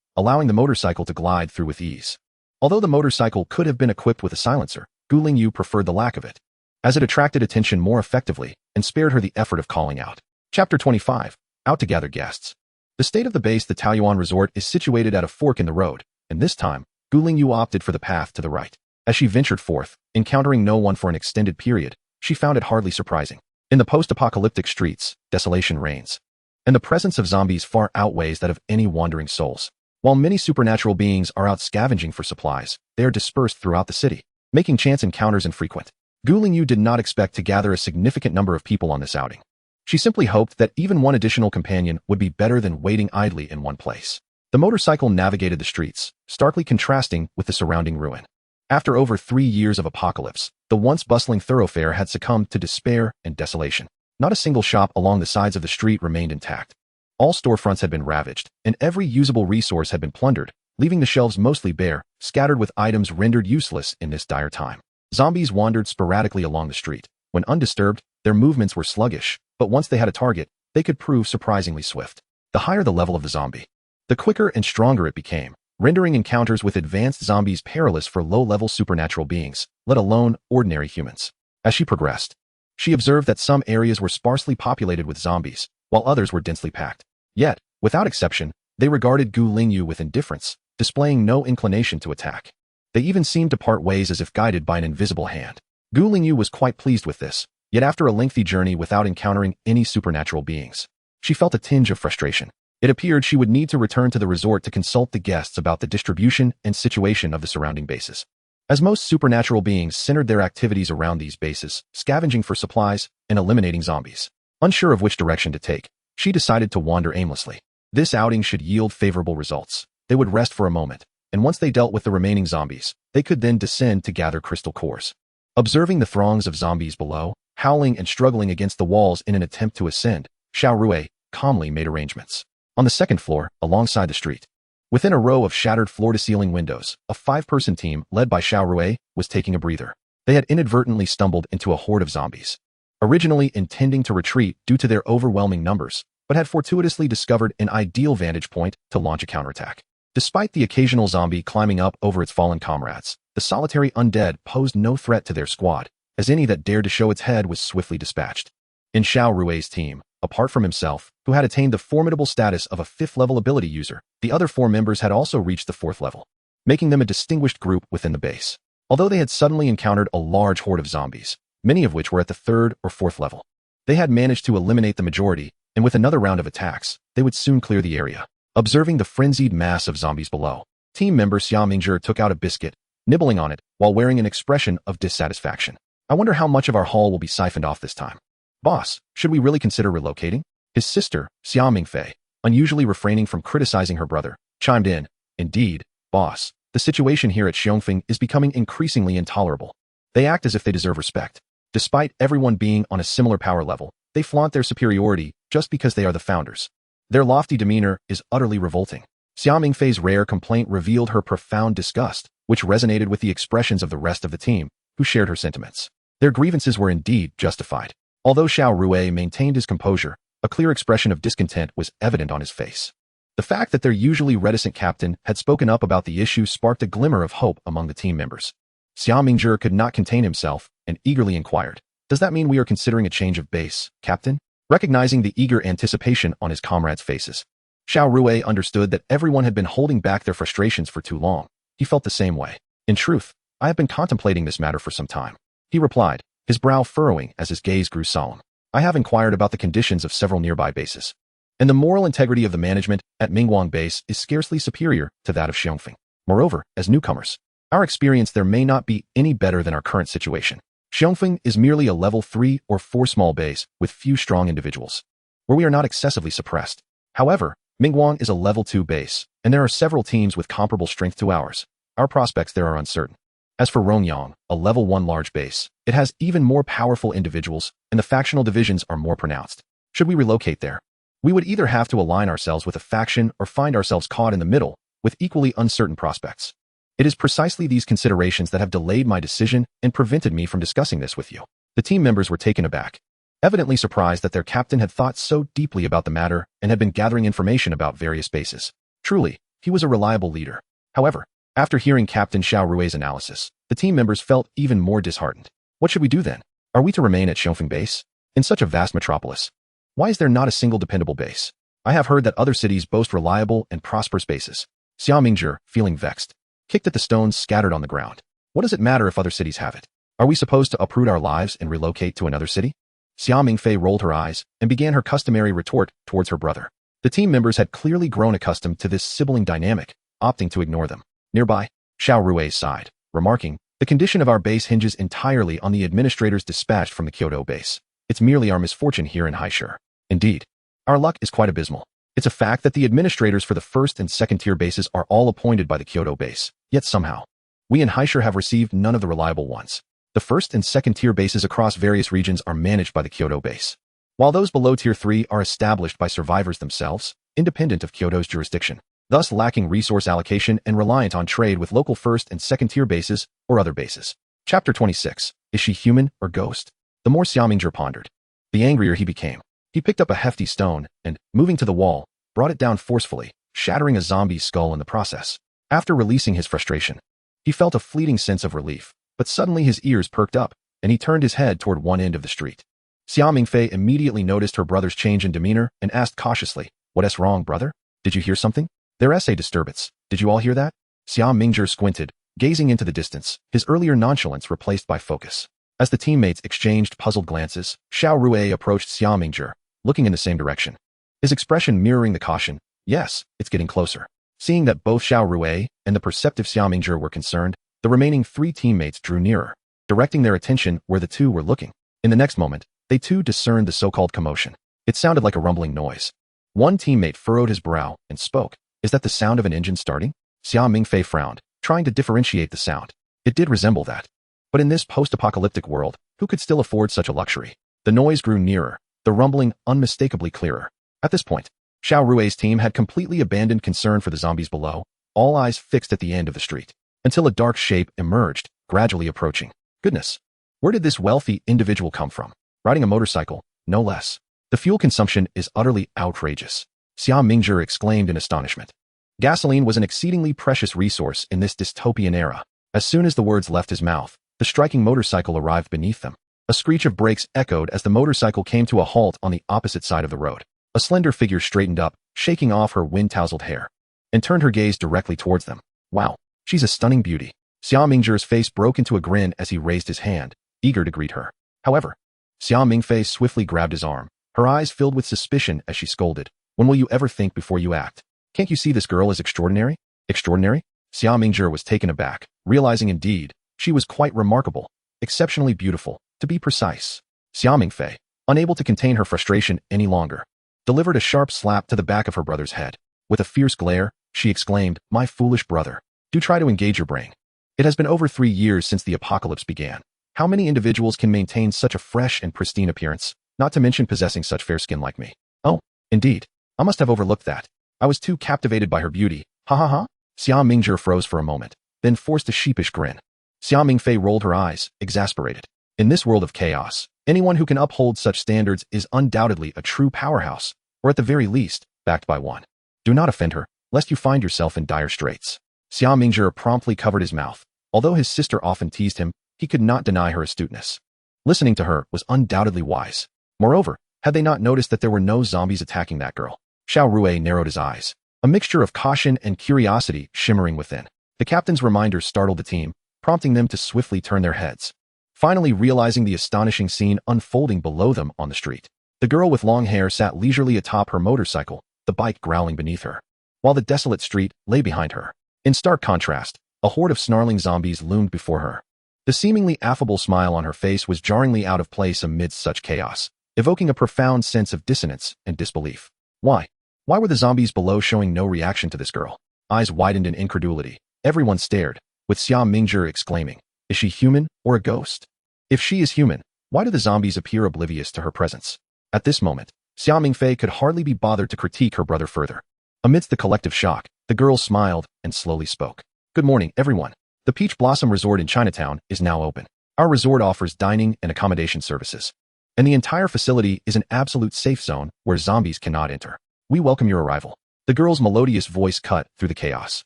allowing the motorcycle to glide through with ease. Although the motorcycle could have been equipped with a silencer, Lingyu preferred the lack of it, as it attracted attention more effectively and spared her the effort of calling out. Chapter 25. Out to gather guests. The state of the base, the Taoyuan Resort, is situated at a fork in the road, and this time, Lingyu opted for the path to the right. As she ventured forth, encountering no one for an extended period, she found it hardly surprising. In the post-apocalyptic streets, desolation reigns, and the presence of zombies far outweighs that of any wandering souls. While many supernatural beings are out scavenging for supplies, they are dispersed throughout the city, making chance encounters infrequent. Lingyu did not expect to gather a significant number of people on this outing. She simply hoped that even one additional companion would be better than waiting idly in one place. The motorcycle navigated the streets, starkly contrasting with the surrounding ruin. After over 3 years of apocalypse, the once bustling thoroughfare had succumbed to despair and desolation. Not a single shop along the sides of the street remained intact. All storefronts had been ravaged, and every usable resource had been plundered, leaving the shelves mostly bare, scattered with items rendered useless in this dire time. Zombies wandered sporadically along the street. When undisturbed, their movements were sluggish, but once they had a target, they could prove surprisingly swift. The higher the level of the zombie, the quicker and stronger it became, rendering encounters with advanced zombies perilous for low-level supernatural beings, let alone ordinary humans. As she progressed, she observed that some areas were sparsely populated with zombies, while others were densely packed. Yet, without exception, they regarded Lingyu with indifference, displaying no inclination to attack. They even seemed to part ways as if guided by an invisible hand. Lingyu was quite pleased with this, yet after a lengthy journey without encountering any supernatural beings, she felt a tinge of frustration. It appeared she would need to return to the resort to consult the guests about the distribution and situation of the surrounding bases. As most supernatural beings centered their activities around these bases, scavenging for supplies and eliminating zombies. Unsure of which direction to take, she decided to wander aimlessly. This outing should yield favorable results. They would rest for a moment, and once they dealt with the remaining zombies, they could then descend to gather crystal cores. Observing the throngs of zombies below, howling and struggling against the walls in an attempt to ascend, Xiao Rui calmly made arrangements. On the second floor, alongside the street, within a row of shattered floor-to-ceiling windows, a 5-person team led by Xiao Rui was taking a breather. They had inadvertently stumbled into a horde of zombies, originally intending to retreat due to their overwhelming numbers, but had fortuitously discovered an ideal vantage point to launch a counterattack. Despite the occasional zombie climbing up over its fallen comrades, the solitary undead posed no threat to their squad, as any that dared to show its head was swiftly dispatched. In Xiao Rui's team, apart from himself, who had attained the formidable status of a 5th-level ability user, the other 4 members had also reached the 4th level, making them a distinguished group within the base. Although they had suddenly encountered a large horde of zombies, many of which were at the 3rd or 4th level, they had managed to eliminate the majority, and with another round of attacks, they would soon clear the area. Observing the frenzied mass of zombies below, team member Xiao took out a biscuit, nibbling on it, while wearing an expression of dissatisfaction. I wonder how much of our haul will be siphoned off this time. Boss, should we really consider relocating? His sister, Xiao Mingfei, unusually refraining from criticizing her brother, chimed in. Indeed, boss, the situation here at Xiongfeng is becoming increasingly intolerable. They act as if they deserve respect. Despite everyone being on a similar power level, they flaunt their superiority just because they are the founders. Their lofty demeanor is utterly revolting. Xiao Mingfei's rare complaint revealed her profound disgust, which resonated with the expressions of the rest of the team, who shared her sentiments. Their grievances were indeed justified. Although Xiao Rui maintained his composure, a clear expression of discontent was evident on his face. The fact that their usually reticent captain had spoken up about the issue sparked a glimmer of hope among the team members. Xiao Mingzhi could not contain himself and eagerly inquired, "Does that mean we are considering a change of base, Captain?" Recognizing the eager anticipation on his comrades' faces, Xiao Rui understood that everyone had been holding back their frustrations for too long. He felt the same way. "In truth, I have been contemplating this matter for some time," he replied, his brow furrowing as his gaze grew solemn. "I have inquired about the conditions of several nearby bases, and the moral integrity of the management at Mingguang Base is scarcely superior to that of Xiongfeng. Moreover, as newcomers, our experience there may not be any better than our current situation. Xiongfeng is merely a level 3 or 4 small base with few strong individuals, where we are not excessively suppressed. However, Mingguang is a level 2 base, and there are several teams with comparable strength to ours. Our prospects there are uncertain. As for Rongyang, a level 1 large base, it has even more powerful individuals, and the factional divisions are more pronounced. Should we relocate there, we would either have to align ourselves with a faction or find ourselves caught in the middle, with equally uncertain prospects. It is precisely these considerations that have delayed my decision and prevented me from discussing this with you." The team members were taken aback, evidently surprised that their captain had thought so deeply about the matter and had been gathering information about various bases. Truly, he was a reliable leader. However, after hearing Captain Xiao Rui's analysis, the team members felt even more disheartened. What should we do then? Are we to remain at Xiongfeng Base? In such a vast metropolis, why is there not a single dependable base? I have heard that other cities boast reliable and prosperous bases. Xiao Mingzhi, feeling vexed, kicked at the stones scattered on the ground. What does it matter if other cities have it? Are we supposed to uproot our lives and relocate to another city? Xia Mingfei rolled her eyes and began her customary retort towards her brother. The team members had clearly grown accustomed to this sibling dynamic, opting to ignore them. Nearby, Xiao Rui sighed, remarking, "The condition of our base hinges entirely on the administrators dispatched from the Kyoto base. It's merely our misfortune here in Haishur. Indeed, our luck is quite abysmal. It's a fact that the administrators for the first and second tier bases are all appointed by the Kyoto base, yet somehow, we in Haishur have received none of the reliable ones. The first and second tier bases across various regions are managed by the Kyoto base, while those below tier 3 are established by survivors themselves, independent of Kyoto's jurisdiction, thus lacking resource allocation and reliant on trade with local first and second tier bases or other bases." Chapter 26. Is she human or ghost? The more Xiaomingzhi pondered, the angrier he became. He picked up a hefty stone and, moving to the wall, brought it down forcefully, shattering a zombie's skull in the process. After releasing his frustration, he felt a fleeting sense of relief, but suddenly his ears perked up, and he turned his head toward one end of the street. Xia Mingfei immediately noticed her brother's change in demeanor and asked cautiously, "What's wrong, brother? Did you hear something? There's a disturbance. Did you all hear that?" Xia Mingzhi squinted, gazing into the distance, his earlier nonchalance replaced by focus. As the teammates exchanged puzzled glances, Xiao Rui approached Xia Mingzhi, looking in the same direction, his expression mirroring the caution. "Yes, it's getting closer." Seeing that both Xiao Rui and the perceptive Xia Mingzhi were concerned, the remaining 3 teammates drew nearer, directing their attention where the two were looking. In the next moment, they too discerned the so-called commotion. It sounded like a rumbling noise. One teammate furrowed his brow and spoke. "Is that the sound of an engine starting?" Xia Mingfei frowned, trying to differentiate the sound. It did resemble that. But in this post-apocalyptic world, who could still afford such a luxury? The noise grew nearer, the rumbling unmistakably clearer. At this point, Xiao Rui's team had completely abandoned concern for the zombies below, all eyes fixed at the end of the street, until a dark shape emerged, gradually approaching. Goodness, where did this wealthy individual come from? Riding a motorcycle, no less. The fuel consumption is utterly outrageous. Xia Mingzhi exclaimed in astonishment. Gasoline was an exceedingly precious resource in this dystopian era. As soon as the words left his mouth, the striking motorcycle arrived beneath them. A screech of brakes echoed as the motorcycle came to a halt on the opposite side of the road. A slender figure straightened up, shaking off her wind-tousled hair, and turned her gaze directly towards them. "Wow, she's a stunning beauty." Xia Mingzhi's face broke into a grin as he raised his hand, eager to greet her. However, Xia Mingfei swiftly grabbed his arm, her eyes filled with suspicion as she scolded. "When will you ever think before you act? Can't you see this girl is extraordinary?" "Extraordinary?" Xia Mingzhi was taken aback, realizing indeed, she was quite remarkable, exceptionally beautiful, to be precise. Xia Mingfei, unable to contain her frustration any longer, delivered a sharp slap to the back of her brother's head. With a fierce glare, she exclaimed, "My foolish brother, do try to engage your brain. It has been over 3 years since the apocalypse began. How many individuals can maintain such a fresh and pristine appearance, not to mention possessing such fair skin like me? Oh, indeed, I must have overlooked that. I was too captivated by her beauty. Ha ha ha." Xia Mingzhi froze for a moment, then forced a sheepish grin. Xia Mingfei rolled her eyes, exasperated. In this world of chaos, anyone who can uphold such standards is undoubtedly a true powerhouse, or at the very least, backed by one. Do not offend her, lest you find yourself in dire straits. Xia Mingzhi promptly covered his mouth. Although his sister often teased him, he could not deny her astuteness. Listening to her was undoubtedly wise. Moreover, had they not noticed that there were no zombies attacking that girl? Xiao Rui narrowed his eyes, a mixture of caution and curiosity shimmering within. The captain's reminder startled the team, prompting them to swiftly turn their heads, finally realizing the astonishing scene unfolding below them on the street. The girl with long hair sat leisurely atop her motorcycle, the bike growling beneath her, while the desolate street lay behind her. In stark contrast, a horde of snarling zombies loomed before her. The seemingly affable smile on her face was jarringly out of place amidst such chaos, evoking a profound sense of dissonance and disbelief. Why? Why were the zombies below showing no reaction to this girl? Eyes widened in incredulity. Everyone stared, with Xia Mingzhi exclaiming, "Is she human or a ghost? If she is human, why do the zombies appear oblivious to her presence?" At this moment, Xia Mingfei could hardly be bothered to critique her brother further. Amidst the collective shock, the girl smiled and slowly spoke. "Good morning, everyone. The Peach Blossom Resort in Chinatown is now open. Our resort offers dining and accommodation services, and the entire facility is an absolute safe zone where zombies cannot enter. We welcome your arrival." The girl's melodious voice cut through the chaos,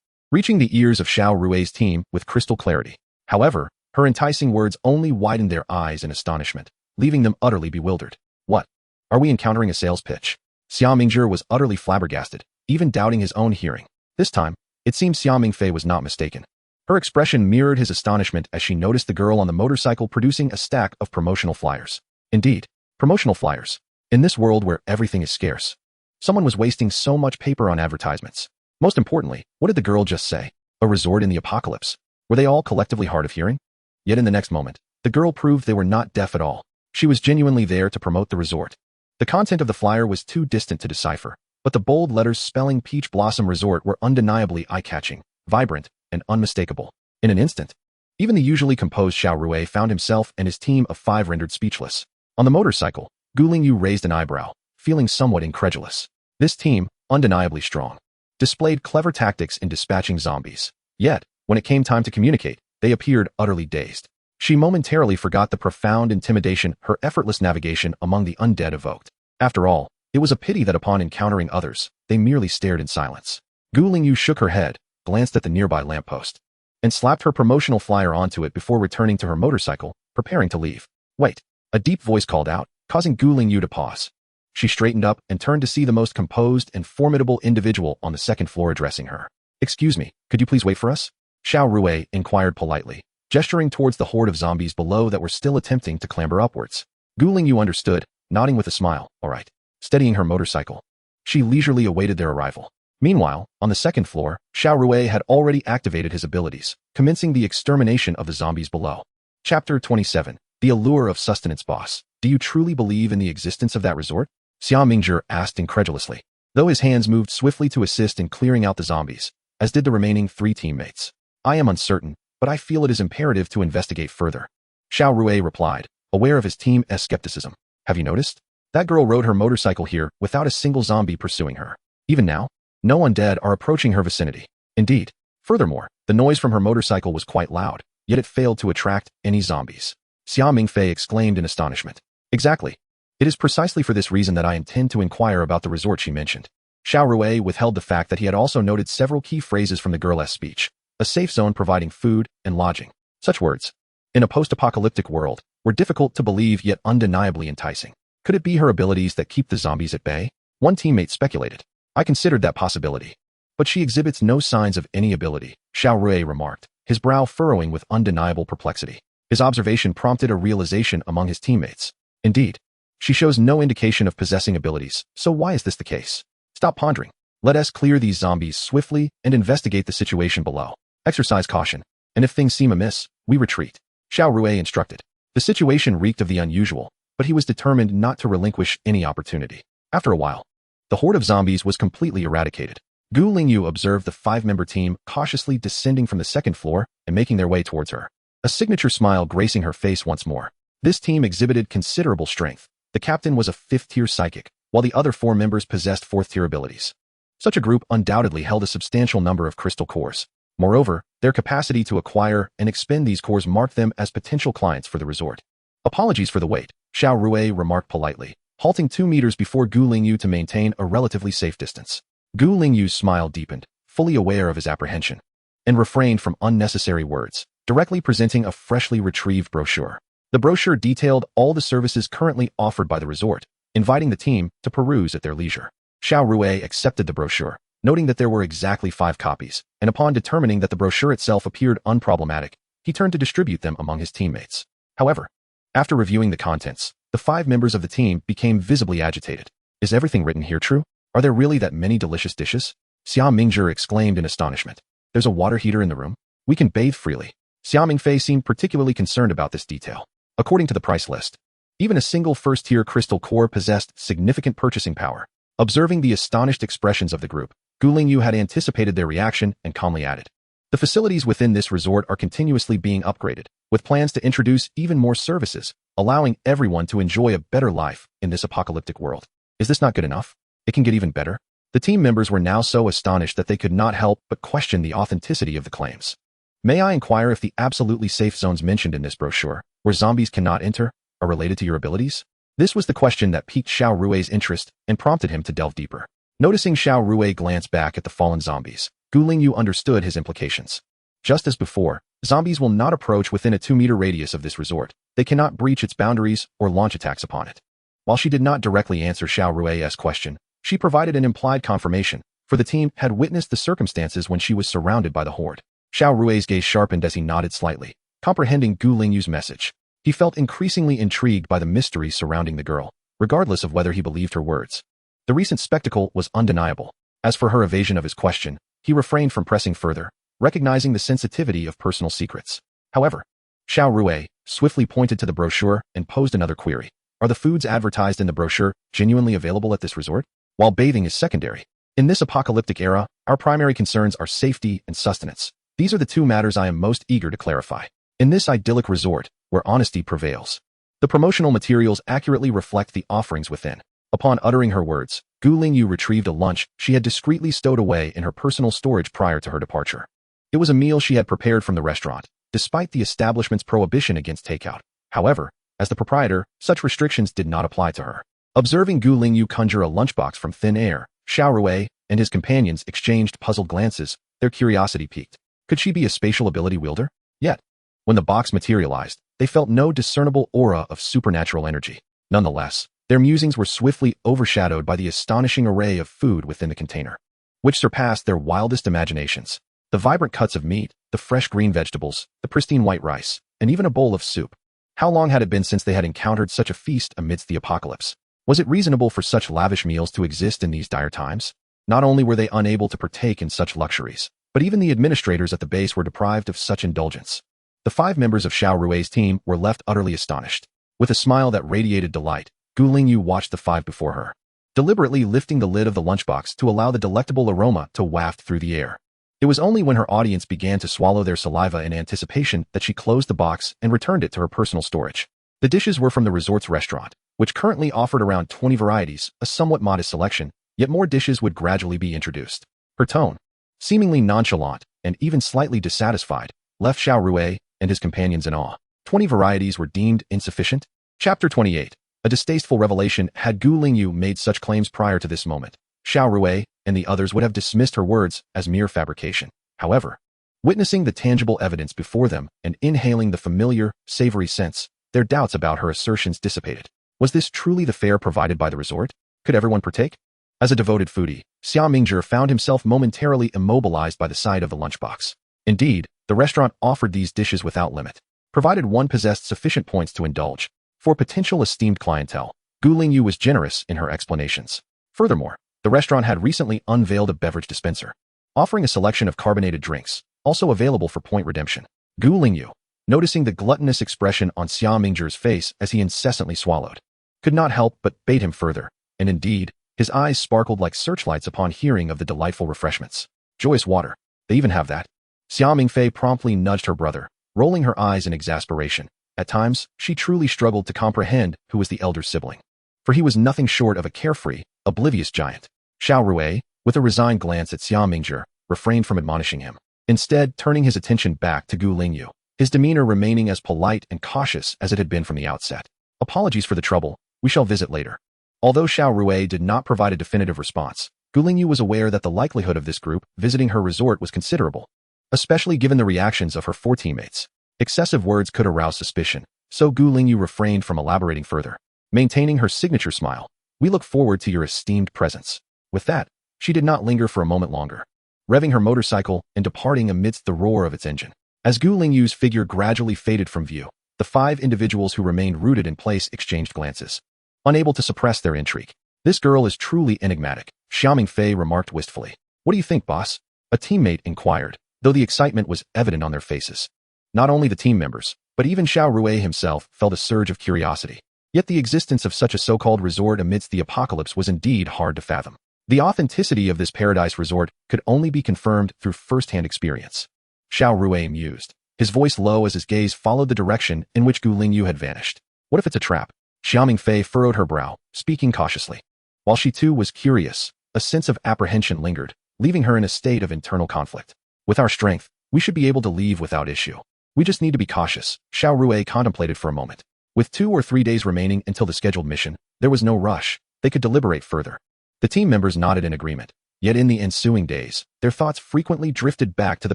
reaching the ears of Xiao Rui's team with crystal clarity. However, her enticing words only widened their eyes in astonishment, leaving them utterly bewildered. What? Are we encountering a sales pitch? Xia Mingzhi was utterly flabbergasted, even doubting his own hearing. This time, it seemed Xia Mingfei was not mistaken. Her expression mirrored his astonishment as she noticed the girl on the motorcycle producing a stack of promotional flyers. Indeed, Promotional flyers. In this world where everything is scarce, someone was wasting so much paper on advertisements. Most importantly, what did the girl just say? A resort in the apocalypse. Were they all collectively hard of hearing? Yet in the next moment, the girl proved they were not deaf at all. She was genuinely there to promote the resort. The content of the flyer was too distant to decipher, but the bold letters spelling Peach Blossom Resort were undeniably eye-catching, vibrant, and unmistakable. In an instant, even the usually composed Xiao Rui found himself and his team of 5 rendered speechless. On the motorcycle, Gu Lingyu raised an eyebrow, feeling somewhat incredulous. This team, undeniably strong, displayed clever tactics in dispatching zombies. Yet, when it came time to communicate, they appeared utterly dazed. She momentarily forgot the profound intimidation her effortless navigation among the undead evoked. After all, it was a pity that upon encountering others, they merely stared in silence. Gu Lingyu shook her head, glanced at the nearby lamppost, and slapped her promotional flyer onto it before returning to her motorcycle, preparing to leave. Wait, a deep voice called out, causing Gu Lingyu to pause. She straightened up and turned to see the most composed and formidable individual on the second floor addressing her. Excuse me, could you please wait for us? Xiao Rui inquired politely, gesturing towards the horde of zombies below that were still attempting to clamber upwards. Gu Lingyu understood, nodding with a smile. All right. Steadying her motorcycle, she leisurely awaited their arrival. Meanwhile, on the second floor, Xiao Rui had already activated his abilities, commencing the extermination of the zombies below. Chapter 27. The Allure of Sustenance Boss. Do you truly believe in the existence of that resort? Xia Mingzhi asked incredulously, though his hands moved swiftly to assist in clearing out the zombies, as did the remaining 3 teammates. I am uncertain, but I feel it is imperative to investigate further. Xiao Rui replied, aware of his team's skepticism. Have you noticed? That girl rode her motorcycle here without a single zombie pursuing her. Even now, no undead are approaching her vicinity. Indeed. Furthermore, the noise from her motorcycle was quite loud, yet it failed to attract any zombies. Xia Mingfei exclaimed in astonishment. Exactly. It is precisely for this reason that I intend to inquire about the resort she mentioned. Xiao Rui withheld the fact that he had also noted several key phrases from the girl's speech. A safe zone providing food and lodging. Such words, in a post-apocalyptic world, were difficult to believe yet undeniably enticing. Could it be her abilities that keep the zombies at bay? One teammate speculated. I considered that possibility. But she exhibits no signs of any ability, Xiao Rui remarked, his brow furrowing with undeniable perplexity. His observation prompted a realization among his teammates. Indeed, she shows no indication of possessing abilities, so why is this the case? Stop pondering. Let us clear these zombies swiftly and investigate the situation below. Exercise caution, and if things seem amiss, we retreat. Xiao Rui instructed. The situation reeked of the unusual, but he was determined not to relinquish any opportunity. After a while, the horde of zombies was completely eradicated. Gu Lingyu observed the 5-member team cautiously descending from the second floor and making their way towards her. A signature smile gracing her face once more. This team exhibited considerable strength. The captain was a 5th-tier psychic, while the other 4 members possessed 4th-tier abilities. Such a group undoubtedly held a substantial number of crystal cores. Moreover, their capacity to acquire and expend these cores marked them as potential clients for the resort. Apologies for the wait, Xiao Rui remarked politely, halting 2 meters before Gu Lingyu to maintain a relatively safe distance. Gu Lingyu's smile deepened, fully aware of his apprehension, and refrained from unnecessary words, directly presenting a freshly retrieved brochure. The brochure detailed all the services currently offered by the resort, inviting the team to peruse at their leisure. Xiao Rui accepted the brochure, noting that there were exactly 5 copies, and upon determining that the brochure itself appeared unproblematic, he turned to distribute them among his teammates. However, after reviewing the contents, the 5 members of the team became visibly agitated. Is everything written here true? Are there really that many delicious dishes? Xia Mingzhi exclaimed in astonishment. There's a water heater in the room? We can bathe freely. Xia Mingfei seemed particularly concerned about this detail. According to the price list, even a single 1st-tier crystal core possessed significant purchasing power. Observing the astonished expressions of the group, Gu Lingyu had anticipated their reaction and calmly added. The facilities within this resort are continuously being upgraded, with plans to introduce even more services, allowing everyone to enjoy a better life in this apocalyptic world. Is this not good enough? It can get even better. The team members were now so astonished that they could not help but question the authenticity of the claims. May I inquire if the absolutely safe zones mentioned in this brochure, where zombies cannot enter, are related to your abilities? This was the question that piqued Xiao Rui's interest and prompted him to delve deeper. Noticing Xiao Rui glance back at the fallen zombies, Gu Lingyu understood his implications. Just as before, zombies will not approach within a 2-meter radius of this resort. They cannot breach its boundaries or launch attacks upon it. While she did not directly answer Xiao Rui's question, she provided an implied confirmation, for the team had witnessed the circumstances when she was surrounded by the horde. Xiao Rui's gaze sharpened as he nodded slightly, comprehending Gu Lingyu's message. He felt increasingly intrigued by the mystery surrounding the girl, regardless of whether he believed her words. The recent spectacle was undeniable. As for her evasion of his question, he refrained from pressing further, recognizing the sensitivity of personal secrets. However, Xiao Rui swiftly pointed to the brochure and posed another query. Are the foods advertised in the brochure genuinely available at this resort? While bathing is secondary. In this apocalyptic era, our primary concerns are safety and sustenance. These are the two matters I am most eager to clarify. In this idyllic resort, where honesty prevails, the promotional materials accurately reflect the offerings within. Upon uttering her words, Gu Lingyu retrieved a lunch she had discreetly stowed away in her personal storage prior to her departure. It was a meal she had prepared from the restaurant, despite the establishment's prohibition against takeout. However, as the proprietor, such restrictions did not apply to her. Observing Gu Lingyu conjure a lunchbox from thin air, Xiao Rui and his companions exchanged puzzled glances, their curiosity piqued. Could she be a spatial ability wielder? Yet, when the box materialized, they felt no discernible aura of supernatural energy. Nonetheless, their musings were swiftly overshadowed by the astonishing array of food within the container, which surpassed their wildest imaginations. The vibrant cuts of meat, the fresh green vegetables, the pristine white rice, and even a bowl of soup. How long had it been since they had encountered such a feast amidst the apocalypse? Was it reasonable for such lavish meals to exist in these dire times? Not only were they unable to partake in such luxuries, but even the administrators at the base were deprived of such indulgence. The 5 members of Xiao Rui's team were left utterly astonished. With a smile that radiated delight, Gu Lingyu watched the 5 before her, deliberately lifting the lid of the lunchbox to allow the delectable aroma to waft through the air. It was only when her audience began to swallow their saliva in anticipation that she closed the box and returned it to her personal storage. The dishes were from the resort's restaurant, which currently offered around 20 varieties, a somewhat modest selection, yet more dishes would gradually be introduced. Her tone, seemingly nonchalant and even slightly dissatisfied, left Xiao Rui and his companions in awe. 20 varieties were deemed insufficient? Chapter 28. A distasteful revelation. Had Gu Lingyu made such claims prior to this moment, Xiao Rui and the others would have dismissed her words as mere fabrication. However, witnessing the tangible evidence before them and inhaling the familiar, savory scents, their doubts about her assertions dissipated. Was this truly the fare provided by the resort? Could everyone partake? As a devoted foodie, Xia Mingzhi found himself momentarily immobilized by the sight of the lunchbox. Indeed, the restaurant offered these dishes without limit, provided one possessed sufficient points to indulge. For potential esteemed clientele, Gu Lingyu was generous in her explanations. Furthermore, the restaurant had recently unveiled a beverage dispenser, offering a selection of carbonated drinks, also available for point redemption. Gu Lingyu, noticing the gluttonous expression on Xia Mingzhi's face as he incessantly swallowed, could not help but bait him further, and indeed, his eyes sparkled like searchlights upon hearing of the delightful refreshments. Joyous water. They even have that. Xia Mingfei promptly nudged her brother, rolling her eyes in exasperation. At times, she truly struggled to comprehend who was the elder sibling, for he was nothing short of a carefree, oblivious giant. Xiao Rui, with a resigned glance at Xia Mingzhi, refrained from admonishing him, instead turning his attention back to Gu Lingyu, his demeanor remaining as polite and cautious as it had been from the outset. Apologies for the trouble, we shall visit later. Although Xiao Rui did not provide a definitive response, Gu Lingyu was aware that the likelihood of this group visiting her resort was considerable, especially given the reactions of her 4 teammates. Excessive words could arouse suspicion, so Gu Lingyu refrained from elaborating further, maintaining her signature smile. We look forward to your esteemed presence. With that, she did not linger for a moment longer, revving her motorcycle and departing amidst the roar of its engine. As Gu Lingyu's figure gradually faded from view, the 5 individuals who remained rooted in place exchanged glances, unable to suppress their intrigue. This girl is truly enigmatic, Xia Mingfei remarked wistfully. What do you think, boss? A teammate inquired, though the excitement was evident on their faces. Not only the team members, but even Xiao Rui himself felt a surge of curiosity. Yet the existence of such a so-called resort amidst the apocalypse was indeed hard to fathom. The authenticity of this paradise resort could only be confirmed through first-hand experience. Xiao Rui mused, his voice low as his gaze followed the direction in which Gu Lingyu had vanished. What if it's a trap? Xia Mingfei furrowed her brow, speaking cautiously. While she too was curious, a sense of apprehension lingered, leaving her in a state of internal conflict. With our strength, we should be able to leave without issue. We just need to be cautious, Xiao Rui contemplated for a moment. With 2 or 3 days remaining until the scheduled mission, there was no rush. They could deliberate further. The team members nodded in agreement. Yet in the ensuing days, their thoughts frequently drifted back to the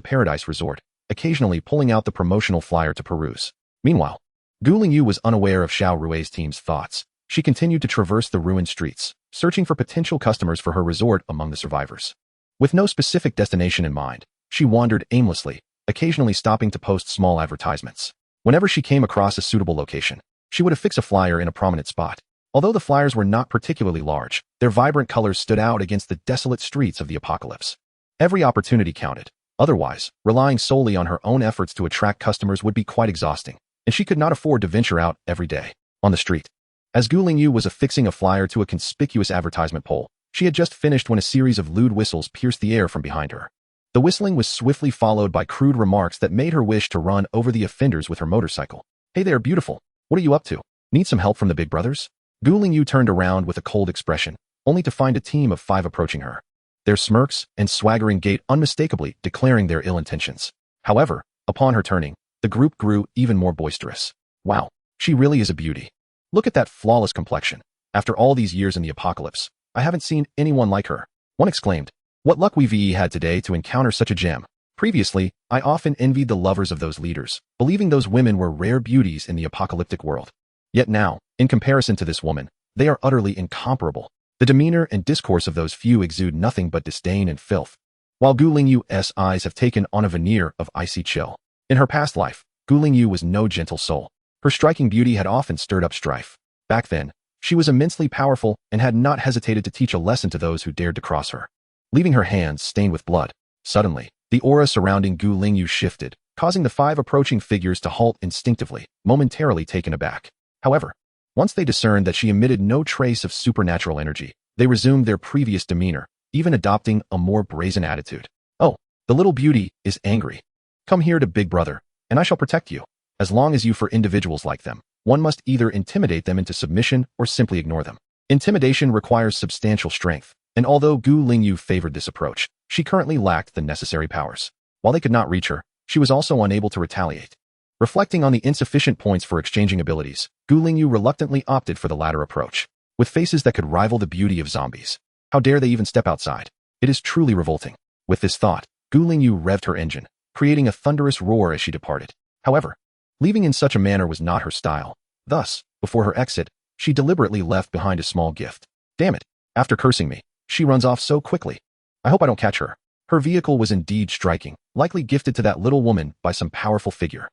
Paradise Resort, occasionally pulling out the promotional flyer to peruse. Meanwhile, Gu Lingyu was unaware of Xiao Rui's team's thoughts. She continued to traverse the ruined streets, searching for potential customers for her resort among the survivors. With no specific destination in mind, she wandered aimlessly, occasionally stopping to post small advertisements. Whenever she came across a suitable location, she would affix a flyer in a prominent spot. Although the flyers were not particularly large, their vibrant colors stood out against the desolate streets of the apocalypse. Every opportunity counted. Otherwise, relying solely on her own efforts to attract customers would be quite exhausting, and she could not afford to venture out every day on the street. As Lingyu was affixing a flyer to a conspicuous advertisement pole, she had just finished when a series of lewd whistles pierced the air from behind her. The whistling was swiftly followed by crude remarks that made her wish to run over the offenders with her motorcycle. "Hey there, beautiful. What are you up to? Need some help from the big brothers?" Lingyu turned around with a cold expression, only to find a team of 5 approaching her. Their smirks and swaggering gait unmistakably declaring their ill intentions. However, upon her turning, the group grew even more boisterous. "Wow, she really is a beauty. Look at that flawless complexion. After all these years in the apocalypse, I haven't seen anyone like her," one exclaimed. "What luck we had today to encounter such a gem. Previously, I often envied the lovers of those leaders, believing those women were rare beauties in the apocalyptic world. Yet now, in comparison to this woman, they are utterly incomparable. The demeanor and discourse of those few exude nothing but disdain and filth, while Lingyu's eyes have taken on a veneer of icy chill. In her past life, Lingyu was no gentle soul. Her striking beauty had often stirred up strife. Back then, she was immensely powerful and had not hesitated to teach a lesson to those who dared to cross her. Leaving her hands stained with blood, suddenly, the aura surrounding Lingyu shifted, causing the 5 approaching figures to halt instinctively, momentarily taken aback. However, once they discerned that she emitted no trace of supernatural energy, they resumed their previous demeanor, even adopting a more brazen attitude. "Oh, the little beauty is angry. Come here to Big Brother, and I shall protect you. As long as you for individuals like them, one must either intimidate them into submission or simply ignore them. Intimidation requires substantial strength, and although Lingyu favored this approach, she currently lacked the necessary powers. While they could not reach her, she was also unable to retaliate. Reflecting on the insufficient points for exchanging abilities, Lingyu reluctantly opted for the latter approach. With faces that could rival the beauty of zombies, how dare they even step outside? It is truly revolting. With this thought, Lingyu revved her engine, creating a thunderous roar as she departed. However, leaving in such a manner was not her style. Thus, before her exit, she deliberately left behind a small gift. Damn it, after cursing me, she runs off so quickly. I hope I don't catch her. Her vehicle was indeed striking, likely gifted to that little woman by some powerful figure.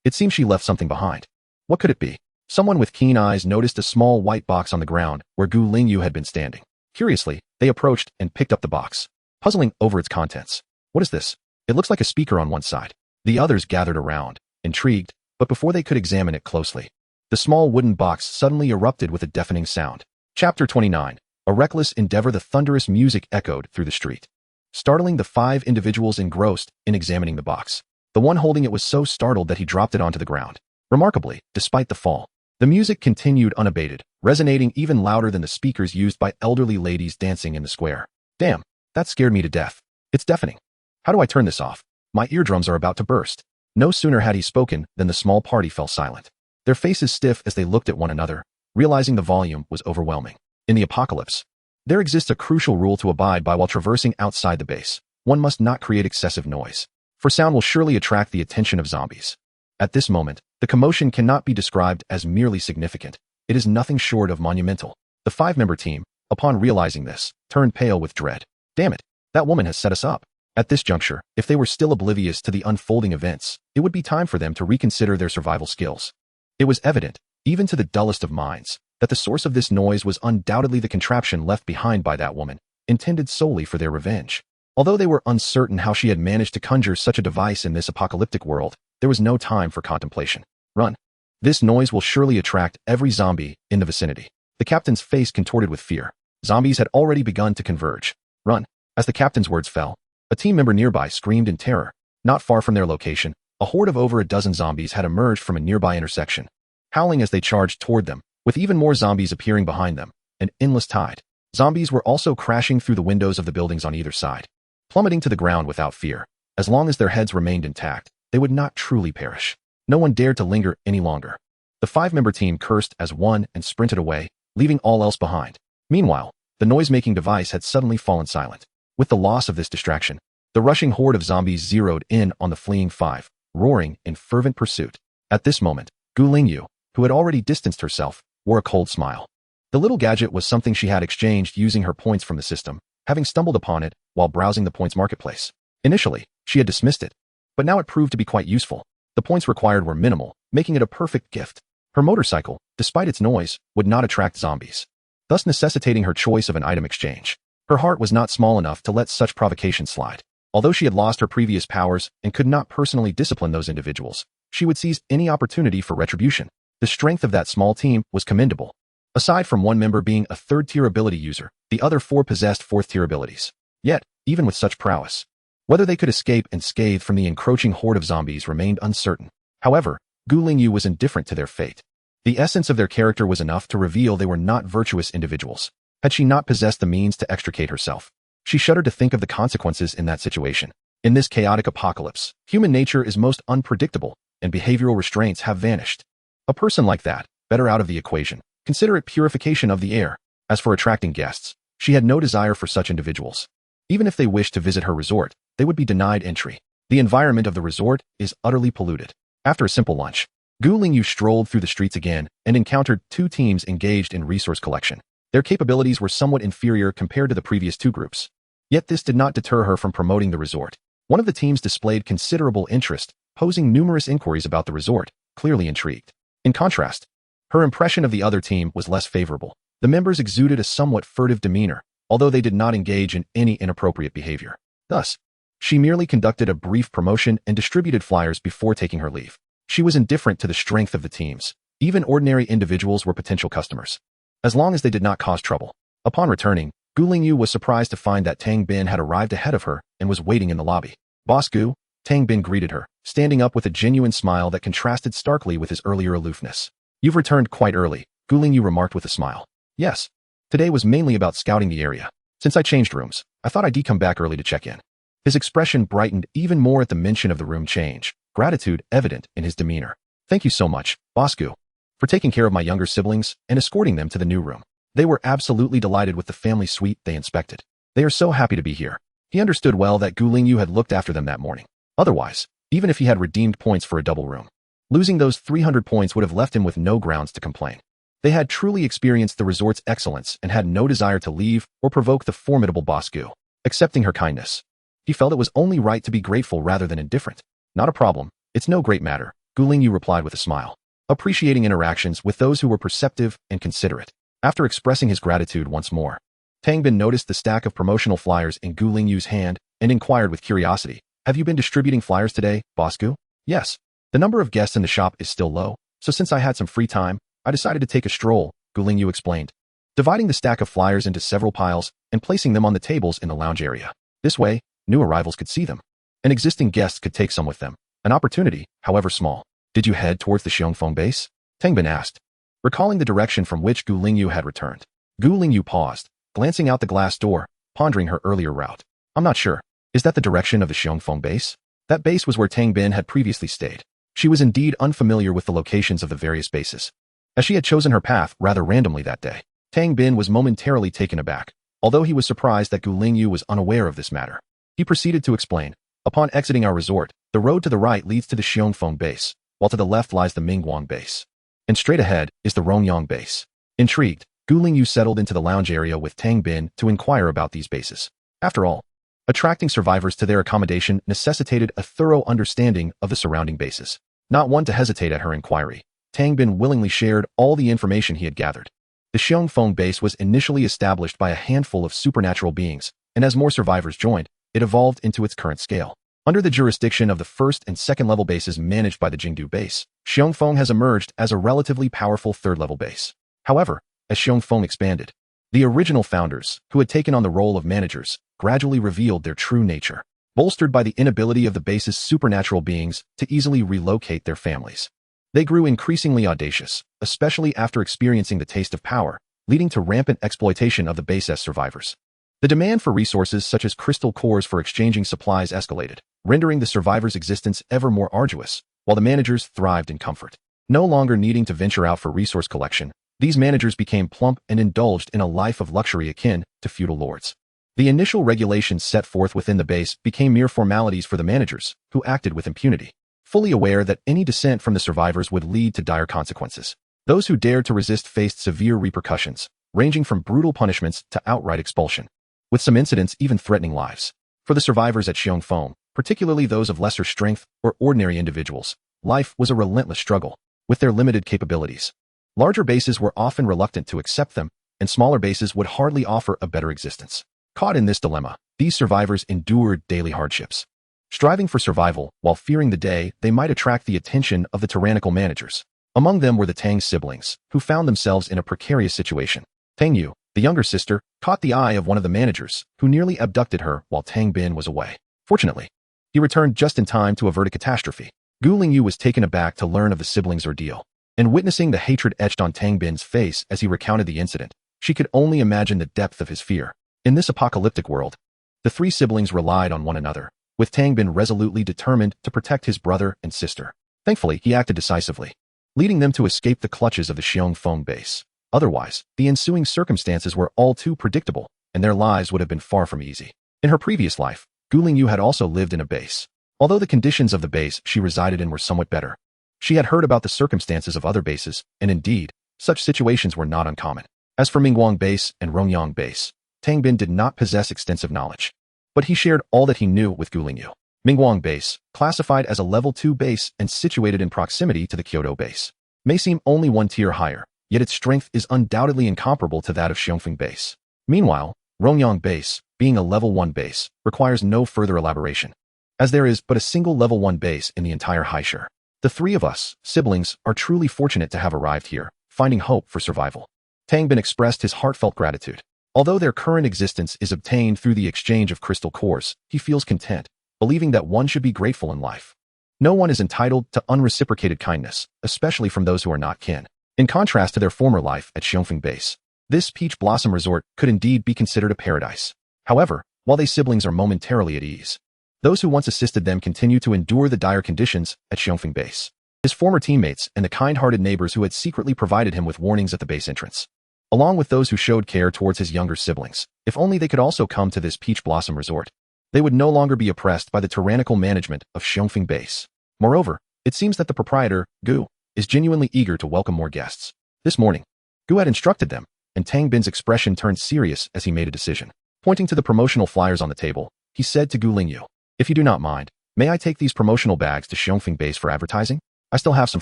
It seems she left something behind. What could it be? Someone with keen eyes noticed a small white box on the ground where Lingyu had been standing. Curiously, they approached and picked up the box, puzzling over its contents. What is this? It looks like a speaker on one side. The others gathered around, intrigued, but before they could examine it closely, the small wooden box suddenly erupted with a deafening sound. Chapter 29. A reckless endeavor. The thunderous music echoed through the street, startling the 5 individuals engrossed in examining the box. The one holding it was so startled that he dropped it onto the ground. Remarkably, despite the fall, the music continued unabated, resonating even louder than the speakers used by elderly ladies dancing in the square. Damn, that scared me to death. It's deafening. How do I turn this off? My eardrums are about to burst. No sooner had he spoken than the small party fell silent, their faces stiff as they looked at one another, realizing the volume was overwhelming. In the apocalypse, there exists a crucial rule to abide by while traversing outside the base. One must not create excessive noise, for sound will surely attract the attention of zombies. At this moment, the commotion cannot be described as merely significant. It is nothing short of monumental. The 5-member team, upon realizing this, turned pale with dread. Damn it, that woman has set us up. At this juncture, if they were still oblivious to the unfolding events, it would be time for them to reconsider their survival skills. It was evident, even to the dullest of minds, that the source of this noise was undoubtedly the contraption left behind by that woman, intended solely for their revenge. Although they were uncertain how she had managed to conjure such a device in this apocalyptic world, there was no time for contemplation. Run. This noise will surely attract every zombie in the vicinity. The captain's face contorted with fear. Zombies had already begun to converge. Run. As the captain's words fell, a team member nearby screamed in terror. Not far from their location, a horde of over a dozen zombies had emerged from a nearby intersection, howling as they charged toward them, with even more zombies appearing behind them, an endless tide. Zombies were also crashing through the windows of the buildings on either side, plummeting to the ground without fear. As long as their heads remained intact, they would not truly perish. No one dared to linger any longer. The 5-member team cursed as one and sprinted away, leaving all else behind. Meanwhile, the noise-making device had suddenly fallen silent. With the loss of this distraction, the rushing horde of zombies zeroed in on the fleeing 5, roaring in fervent pursuit. At this moment, Lingyu, who had already distanced herself, wore a cold smile. The little gadget was something she had exchanged using her points from the system, having stumbled upon it while browsing the points marketplace. Initially, she had dismissed it, but now it proved to be quite useful. The points required were minimal, making it a perfect gift. Her motorcycle, despite its noise, would not attract zombies, thus necessitating her choice of an item exchange. Her heart was not small enough to let such provocation slide. Although she had lost her previous powers and could not personally discipline those individuals, she would seize any opportunity for retribution. The strength of that small team was commendable. Aside from one member being a third-tier ability user, the other four possessed fourth-tier abilities. Yet, even with such prowess, whether they could escape unscathed from the encroaching horde of zombies remained uncertain. However, Lingyu was indifferent to their fate. The essence of their character was enough to reveal they were not virtuous individuals. Had she not possessed the means to extricate herself, she shuddered to think of the consequences in that situation. In this chaotic apocalypse, human nature is most unpredictable, and behavioral restraints have vanished. A person like that, better out of the equation. Consider it purification of the air. As for attracting guests, she had no desire for such individuals. Even if they wished to visit her resort, they would be denied entry. The environment of the resort is utterly polluted. After a simple lunch, Lingyu strolled through the streets again and encountered two teams engaged in resource collection. Their capabilities were somewhat inferior compared to the previous two groups. Yet this did not deter her from promoting the resort. One of the teams displayed considerable interest, posing numerous inquiries about the resort, clearly intrigued. In contrast, her impression of the other team was less favorable. The members exuded a somewhat furtive demeanor, although they did not engage in any inappropriate behavior. Thus, she merely conducted a brief promotion and distributed flyers before taking her leave. She was indifferent to the strength of the teams. Even ordinary individuals were potential customers, as long as they did not cause trouble. Upon returning, Lingyu was surprised to find that Tang Bin had arrived ahead of her and was waiting in the lobby. "Boss Gu," Tang Bin greeted her, standing up with a genuine smile that contrasted starkly with his earlier aloofness. "You've returned quite early," Lingyu remarked with a smile. "Yes. Today was mainly about scouting the area. Since I changed rooms, I thought I'd come back early to check in." His expression brightened even more at the mention of the room change, gratitude evident in his demeanor. "Thank you so much, Boss Gu, for taking care of my younger siblings and escorting them to the new room. They were absolutely delighted with the family suite they inspected. They are so happy to be here." He understood well that Lingyu had looked after them that morning. Otherwise, even if he had redeemed points for a double room, losing those 300 points would have left him with no grounds to complain. They had truly experienced the resort's excellence and had no desire to leave or provoke the formidable Boss Gu. Accepting her kindness, he felt it was only right to be grateful rather than indifferent. "Not a problem. It's no great matter," Lingyu replied with a smile, appreciating interactions with those who were perceptive and considerate. After expressing his gratitude once more, Tang Bin noticed the stack of promotional flyers in Lingyu's hand and inquired with curiosity, "Have you been distributing flyers today, Boss Gu?" "Yes. The number of guests in the shop is still low, so since I had some free time, I decided to take a stroll," Lingyu explained, dividing the stack of flyers into several piles and placing them on the tables in the lounge area. This way, new arrivals could see them, and existing guests could take some with them. An opportunity, however small. "Did you head towards the Xiongfeng base?" Tang Bin asked, recalling the direction from which Lingyu had returned. Lingyu paused, glancing out the glass door, pondering her earlier route. "I'm not sure. Is that the direction of the Xiongfeng base?" That base was where Tang Bin had previously stayed. She was indeed unfamiliar with the locations of the various bases, as she had chosen her path rather randomly that day. Tang Bin was momentarily taken aback, although he was surprised that Lingyu was unaware of this matter. He proceeded to explain, "Upon exiting our resort, the road to the right leads to the Xiongfeng base, while to the left lies the Mingguang base, and straight ahead is the Rongyang base." Intrigued, Lingyu settled into the lounge area with Tang Bin to inquire about these bases. After all, attracting survivors to their accommodation necessitated a thorough understanding of the surrounding bases. Not one to hesitate at her inquiry, Tang Bin willingly shared all the information he had gathered. The Xiongfeng base was initially established by a handful of supernatural beings, and as more survivors joined, it evolved into its current scale. Under the jurisdiction of the first and second level bases managed by the Jingdu base, Xiongfeng has emerged as a relatively powerful third-level base. However, as Xiongfeng expanded, the original founders, who had taken on the role of managers, gradually revealed their true nature, bolstered by the inability of the base's supernatural beings to easily relocate their families. They grew increasingly audacious, especially after experiencing the taste of power, leading to rampant exploitation of the base's survivors. The demand for resources such as crystal cores for exchanging supplies escalated, rendering the survivors' existence ever more arduous, while the managers thrived in comfort. No longer needing to venture out for resource collection, these managers became plump and indulged in a life of luxury akin to feudal lords. The initial regulations set forth within the base became mere formalities for the managers, who acted with impunity, fully aware that any dissent from the survivors would lead to dire consequences. Those who dared to resist faced severe repercussions, ranging from brutal punishments to outright expulsion, with some incidents even threatening lives. For the survivors at Xiongfeng, particularly those of lesser strength or ordinary individuals, life was a relentless struggle. With their limited capabilities, larger bases were often reluctant to accept them, and smaller bases would hardly offer a better existence. Caught in this dilemma, these survivors endured daily hardships, striving for survival while fearing the day they might attract the attention of the tyrannical managers. Among them were the Tang siblings, who found themselves in a precarious situation. Tang Yu, the younger sister, caught the eye of one of the managers, who nearly abducted her while Tang Bin was away. Fortunately, he returned just in time to avert a catastrophe. Gu Lingyu was taken aback to learn of the siblings' ordeal, and witnessing the hatred etched on Tang Bin's face as he recounted the incident, she could only imagine the depth of his fear. In this apocalyptic world, the three siblings relied on one another, with Tang Bin resolutely determined to protect his brother and sister. Thankfully, he acted decisively, leading them to escape the clutches of the Xiongfeng base. Otherwise, the ensuing circumstances were all too predictable, and their lives would have been far from easy. In her previous life, Gu Lingyu had also lived in a base. Although the conditions of the base she resided in were somewhat better, she had heard about the circumstances of other bases, and indeed, such situations were not uncommon. As for Mingguang Base and Rongyang Base, Tang Bin did not possess extensive knowledge, but he shared all that he knew with Gu Lingyu. Mingguang Base, classified as a level 2 base and situated in proximity to the Kyoto base, may seem only one tier higher, yet its strength is undoubtedly incomparable to that of Xiongfeng Base. Meanwhile, Rongyang Base, being a level 1 base, requires no further elaboration, as there is but a single level 1 base in the entire Haishur. The three of us, siblings, are truly fortunate to have arrived here, finding hope for survival. Tang Bin expressed his heartfelt gratitude. Although their current existence is obtained through the exchange of crystal cores, he feels content, believing that one should be grateful in life. No one is entitled to unreciprocated kindness, especially from those who are not kin. In contrast to their former life at Xiongfeng Base, this Peach Blossom Resort could indeed be considered a paradise. However, while they siblings are momentarily at ease, those who once assisted them continue to endure the dire conditions at Xiongfeng Base. His former teammates and the kind-hearted neighbors who had secretly provided him with warnings at the base entrance, along with those who showed care towards his younger siblings, if only they could also come to this Peach Blossom Resort, they would no longer be oppressed by the tyrannical management of Xiongfeng Base. Moreover, it seems that the proprietor, Gu, is genuinely eager to welcome more guests. This morning, Gu had instructed them, and Tang Bin's expression turned serious as he made a decision. Pointing to the promotional flyers on the table, he said to Gu Lingyu, "If you do not mind, may I take these promotional bags to Xiongfeng Base for advertising? I still have some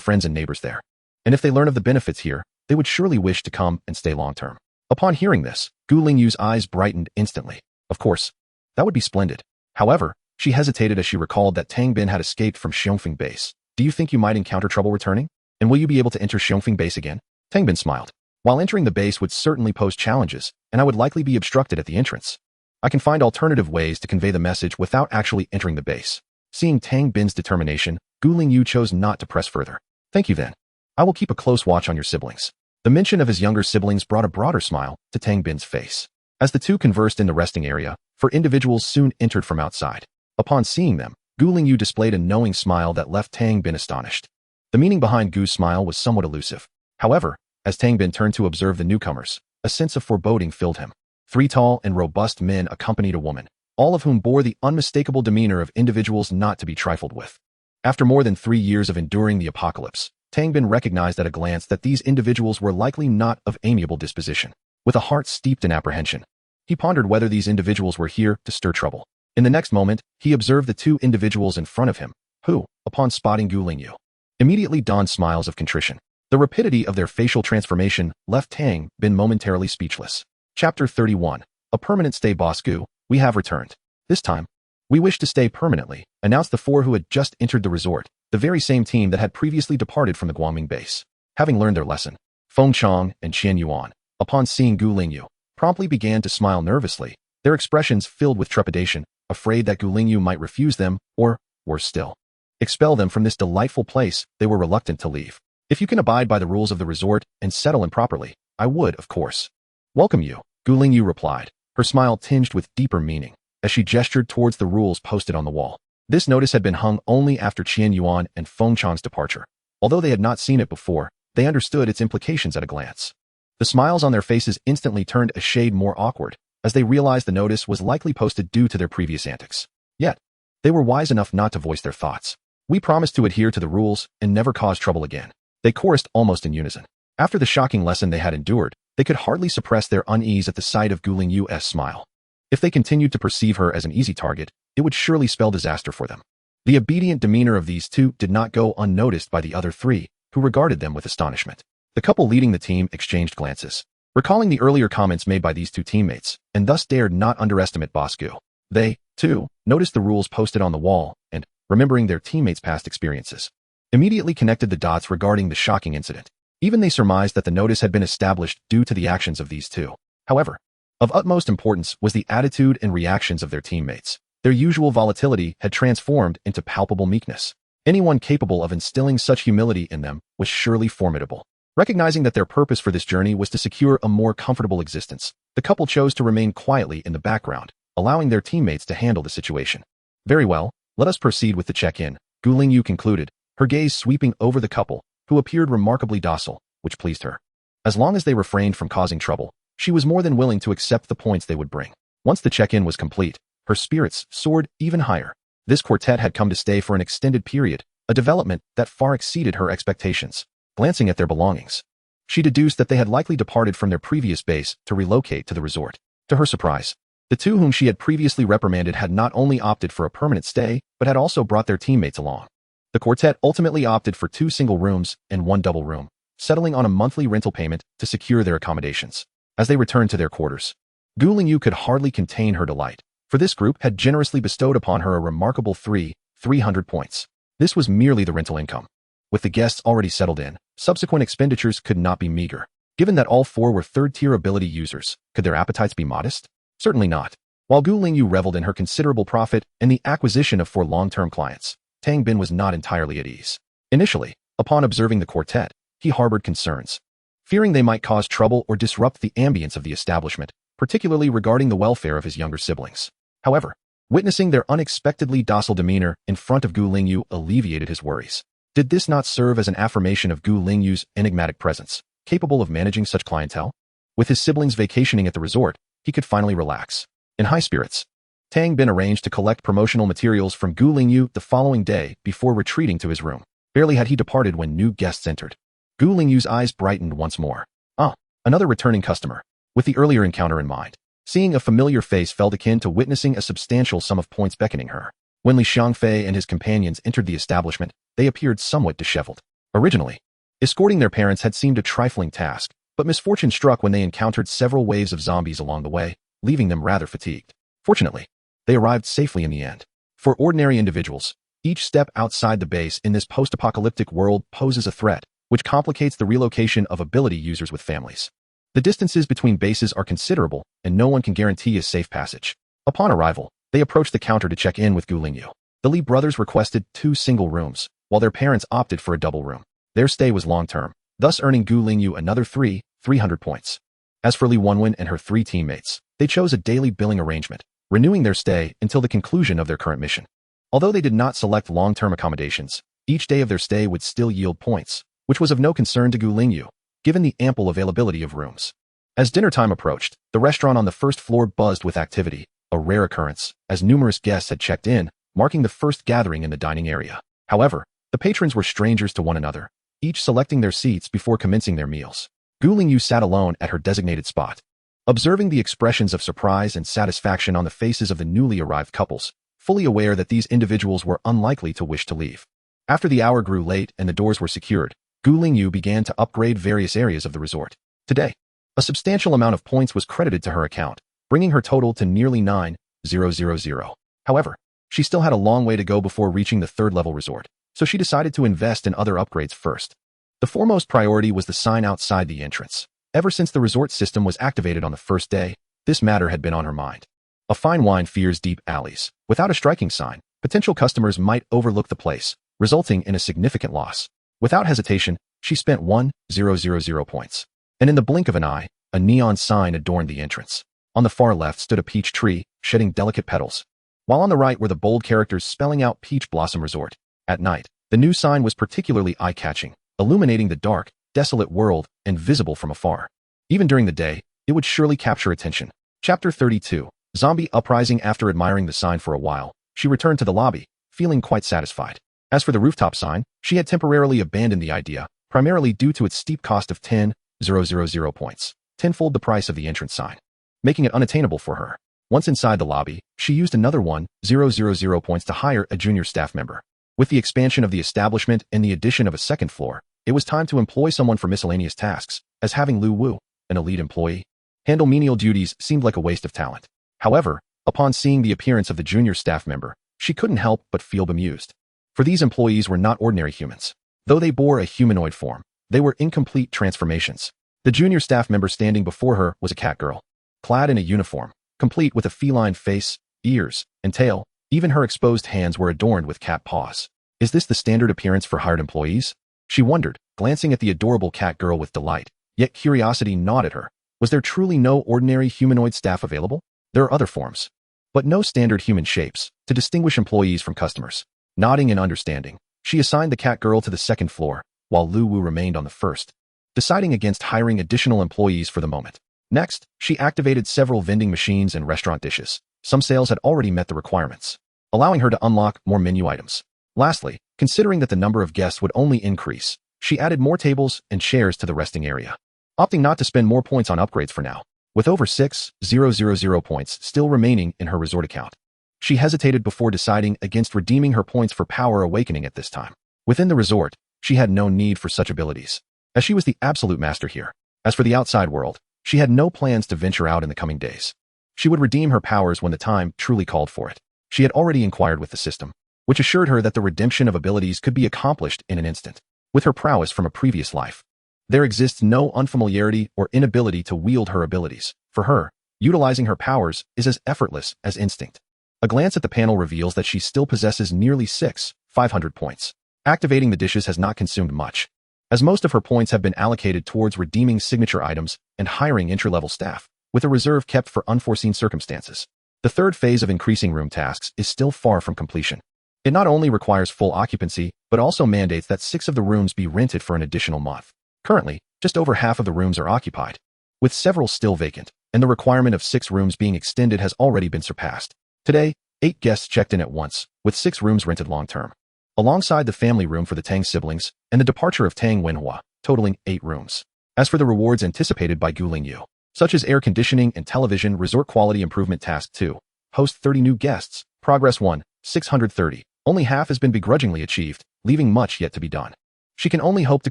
friends and neighbors there, and if they learn of the benefits here, they would surely wish to come and stay long-term." Upon hearing this, Gu Lingyu's eyes brightened instantly. Of course, that would be splendid. However, she hesitated as she recalled that Tang Bin had escaped from Xiongfeng Base. "Do you think you might encounter trouble returning? And will you be able to enter Xiongfeng Base again?" Tang Bin smiled. "While entering the base would certainly pose challenges, and I would likely be obstructed at the entrance, I can find alternative ways to convey the message without actually entering the base." Seeing Tang Bin's determination, Gu Lingyu chose not to press further. "Thank you then. I will keep a close watch on your siblings." The mention of his younger siblings brought a broader smile to Tang Bin's face. As the two conversed in the resting area, four individuals soon entered from outside. Upon seeing them, Gu Lingyu displayed a knowing smile that left Tang Bin astonished. The meaning behind Gu's smile was somewhat elusive. However, as Tang Bin turned to observe the newcomers, a sense of foreboding filled him. Three tall and robust men accompanied a woman, all of whom bore the unmistakable demeanor of individuals not to be trifled with. After more than 3 years of enduring the apocalypse, Tang Bin recognized at a glance that these individuals were likely not of amiable disposition. With a heart steeped in apprehension, he pondered whether these individuals were here to stir trouble. In the next moment, he observed the two individuals in front of him, who, upon spotting Gu Lingyu, immediately donned smiles of contrition. The rapidity of their facial transformation left Tang Bin momentarily speechless. Chapter 31. A permanent stay. Boss Gu, we have returned. This time, we wish to stay permanently, announced the four who had just entered the resort, the very same team that had previously departed from the Guangming base. Having learned their lesson, Feng Chang and Qian Yuan, upon seeing Gu Lingyu, promptly began to smile nervously, their expressions filled with trepidation, afraid that Gu Lingyu might refuse them, or, worse still, expel them from this delightful place. They were reluctant to leave. "If you can abide by the rules of the resort and settle in properly, I would, of course, welcome you," Gu Lingyu replied, her smile tinged with deeper meaning, as she gestured towards the rules posted on the wall. This notice had been hung only after Qian Yuan and Feng Chang's departure. Although they had not seen it before, they understood its implications at a glance. The smiles on their faces instantly turned a shade more awkward, as they realized the notice was likely posted due to their previous antics. Yet, they were wise enough not to voice their thoughts. "We promise to adhere to the rules and never cause trouble again," they chorused almost in unison. After the shocking lesson they had endured, they could hardly suppress their unease at the sight of Gu Lingyu's smile. If they continued to perceive her as an easy target, it would surely spell disaster for them. The obedient demeanor of these two did not go unnoticed by the other three, who regarded them with astonishment. The couple leading the team exchanged glances, recalling the earlier comments made by these two teammates, and thus dared not underestimate Boss Gu. They, too, noticed the rules posted on the wall and, remembering their teammates' past experiences, immediately connected the dots regarding the shocking incident. Even they surmised that the notice had been established due to the actions of these two. However, of utmost importance was the attitude and reactions of their teammates. Their usual volatility had transformed into palpable meekness. Anyone capable of instilling such humility in them was surely formidable. Recognizing that their purpose for this journey was to secure a more comfortable existence, the couple chose to remain quietly in the background, allowing their teammates to handle the situation. Very well, let us proceed with the check-in, Gu Lingyu concluded, her gaze sweeping over the couple, who appeared remarkably docile, which pleased her. As long as they refrained from causing trouble, she was more than willing to accept the points they would bring. Once the check-in was complete, her spirits soared even higher. This quartet had come to stay for an extended period, a development that far exceeded her expectations. Glancing at their belongings, she deduced that they had likely departed from their previous base to relocate to the resort. To her surprise, the two whom she had previously reprimanded had not only opted for a permanent stay, but had also brought their teammates along. The quartet ultimately opted for 2 single rooms and 1 double room, settling on a monthly rental payment to secure their accommodations. As they returned to their quarters, Gu Lingyu could hardly contain her delight, for this group had generously bestowed upon her a remarkable 300 points. This was merely the rental income. With the guests already settled in, subsequent expenditures could not be meager. Given that all 4 were third-tier ability users, could their appetites be modest? Certainly not. While Gu Lingyu reveled in her considerable profit and the acquisition of 4 long-term clients, Tang Bin was not entirely at ease. Initially, upon observing the quartet, he harbored concerns, fearing they might cause trouble or disrupt the ambience of the establishment, particularly regarding the welfare of his younger siblings. However, witnessing their unexpectedly docile demeanor in front of Gu Lingyu alleviated his worries. Did this not serve as an affirmation of Gu Lingyu's enigmatic presence, capable of managing such clientele? With his siblings vacationing at the resort, he could finally relax. In high spirits, Tang Bin arranged to collect promotional materials from Gu Lingyu the following day before retreating to his room. Barely had he departed when new guests entered. Gu Lingyu's eyes brightened once more. Ah, another returning customer. With the earlier encounter in mind, seeing a familiar face felt akin to witnessing a substantial sum of points beckoning her. When Li Xiangfei and his companions entered the establishment, they appeared somewhat disheveled. Originally, escorting their parents had seemed a trifling task, but misfortune struck when they encountered several waves of zombies along the way, leaving them rather fatigued. Fortunately, they arrived safely in the end. For ordinary individuals, each step outside the base in this post-apocalyptic world poses a threat, which complicates the relocation of ability users with families. The distances between bases are considerable, and no one can guarantee a safe passage. Upon arrival, they approached the counter to check in with Gu Lingyu. The Li brothers requested 2 single rooms, while their parents opted for a double room. Their stay was long-term, thus earning Gu Lingyu another 300 points. As for Li Wenwen and her 3 teammates, they chose a daily billing arrangement, renewing their stay until the conclusion of their current mission. Although they did not select long-term accommodations, each day of their stay would still yield points, which was of no concern to Gu Lingyu, given the ample availability of rooms. As dinner time approached, the restaurant on the first floor buzzed with activity, a rare occurrence, as numerous guests had checked in, marking the first gathering in the dining area. However, the patrons were strangers to one another, each selecting their seats before commencing their meals. Gu Lingyu sat alone at her designated spot. Observing the expressions of surprise and satisfaction on the faces of the newly arrived couples, fully aware that these individuals were unlikely to wish to leave. After the hour grew late and the doors were secured, Gu Lingyu began to upgrade various areas of the resort. Today, a substantial amount of points was credited to her account, bringing her total to nearly 9,000. However, she still had a long way to go before reaching the 3rd-level resort, so she decided to invest in other upgrades first. The foremost priority was the sign outside the entrance. Ever since the resort system was activated on the first day, this matter had been on her mind. A fine wine fears deep alleys. Without a striking sign, potential customers might overlook the place, resulting in a significant loss. Without hesitation, she spent 1,000 points. And in the blink of an eye, a neon sign adorned the entrance. On the far left stood a peach tree, shedding delicate petals, while on the right were the bold characters spelling out Peach Blossom Resort. At night, the new sign was particularly eye-catching, illuminating the dark, desolate world and visible from afar. Even during the day, it would surely capture attention. Chapter 32, Zombie Uprising. After admiring the sign for a while, she returned to the lobby, feeling quite satisfied. As for the rooftop sign, she had temporarily abandoned the idea, primarily due to its steep cost of 10,000 points, tenfold the price of the entrance sign, making it unattainable for her. Once inside the lobby, she used another 1,000 points to hire a junior staff member. With the expansion of the establishment and the addition of a second floor, it was time to employ someone for miscellaneous tasks, as having Lu Wu, an elite employee, handle menial duties seemed like a waste of talent. However, upon seeing the appearance of the junior staff member, she couldn't help but feel bemused. For these employees were not ordinary humans. Though they bore a humanoid form, they were incomplete transformations. The junior staff member standing before her was a cat girl, clad in a uniform, complete with a feline face, ears, and tail. Even her exposed hands were adorned with cat paws. Is this the standard appearance for hired employees? She wondered, glancing at the adorable cat girl with delight, yet curiosity gnawed at her. Was there truly no ordinary humanoid staff available? There are other forms, but no standard human shapes, to distinguish employees from customers. Nodding in understanding, she assigned the cat girl to the second floor, while Lu Wu remained on the first, deciding against hiring additional employees for the moment. Next, she activated several vending machines and restaurant dishes. Some sales had already met the requirements, allowing her to unlock more menu items. Lastly, considering that the number of guests would only increase, she added more tables and chairs to the resting area, opting not to spend more points on upgrades for now. With over 6,000 points still remaining in her resort account, she hesitated before deciding against redeeming her points for Power Awakening at this time. Within the resort, she had no need for such abilities, as she was the absolute master here. As for the outside world, she had no plans to venture out in the coming days. She would redeem her powers when the time truly called for it. She had already inquired with the system, which assured her that the redemption of abilities could be accomplished in an instant. With her prowess from a previous life, there exists no unfamiliarity or inability to wield her abilities. For her, utilizing her powers is as effortless as instinct. A glance at the panel reveals that she still possesses nearly 6,500 points. Activating the dishes has not consumed much, as most of her points have been allocated towards redeeming signature items and hiring entry-level staff, with a reserve kept for unforeseen circumstances. The third phase of increasing room tasks is still far from completion. It not only requires full occupancy, but also mandates that 6 of the rooms be rented for an additional month. Currently, just over half of the rooms are occupied, with several still vacant, and the requirement of 6 rooms being extended has already been surpassed. Today, 8 guests checked in at once, with 6 rooms rented long-term, alongside the family room for the Tang siblings and the departure of Tang Wenhua, totaling 8 rooms. As for the rewards anticipated by Lingyu, such as air conditioning and television, resort quality improvement task 2, host 30 new guests, progress 1, 630. Only half has been begrudgingly achieved, leaving much yet to be done. She can only hope to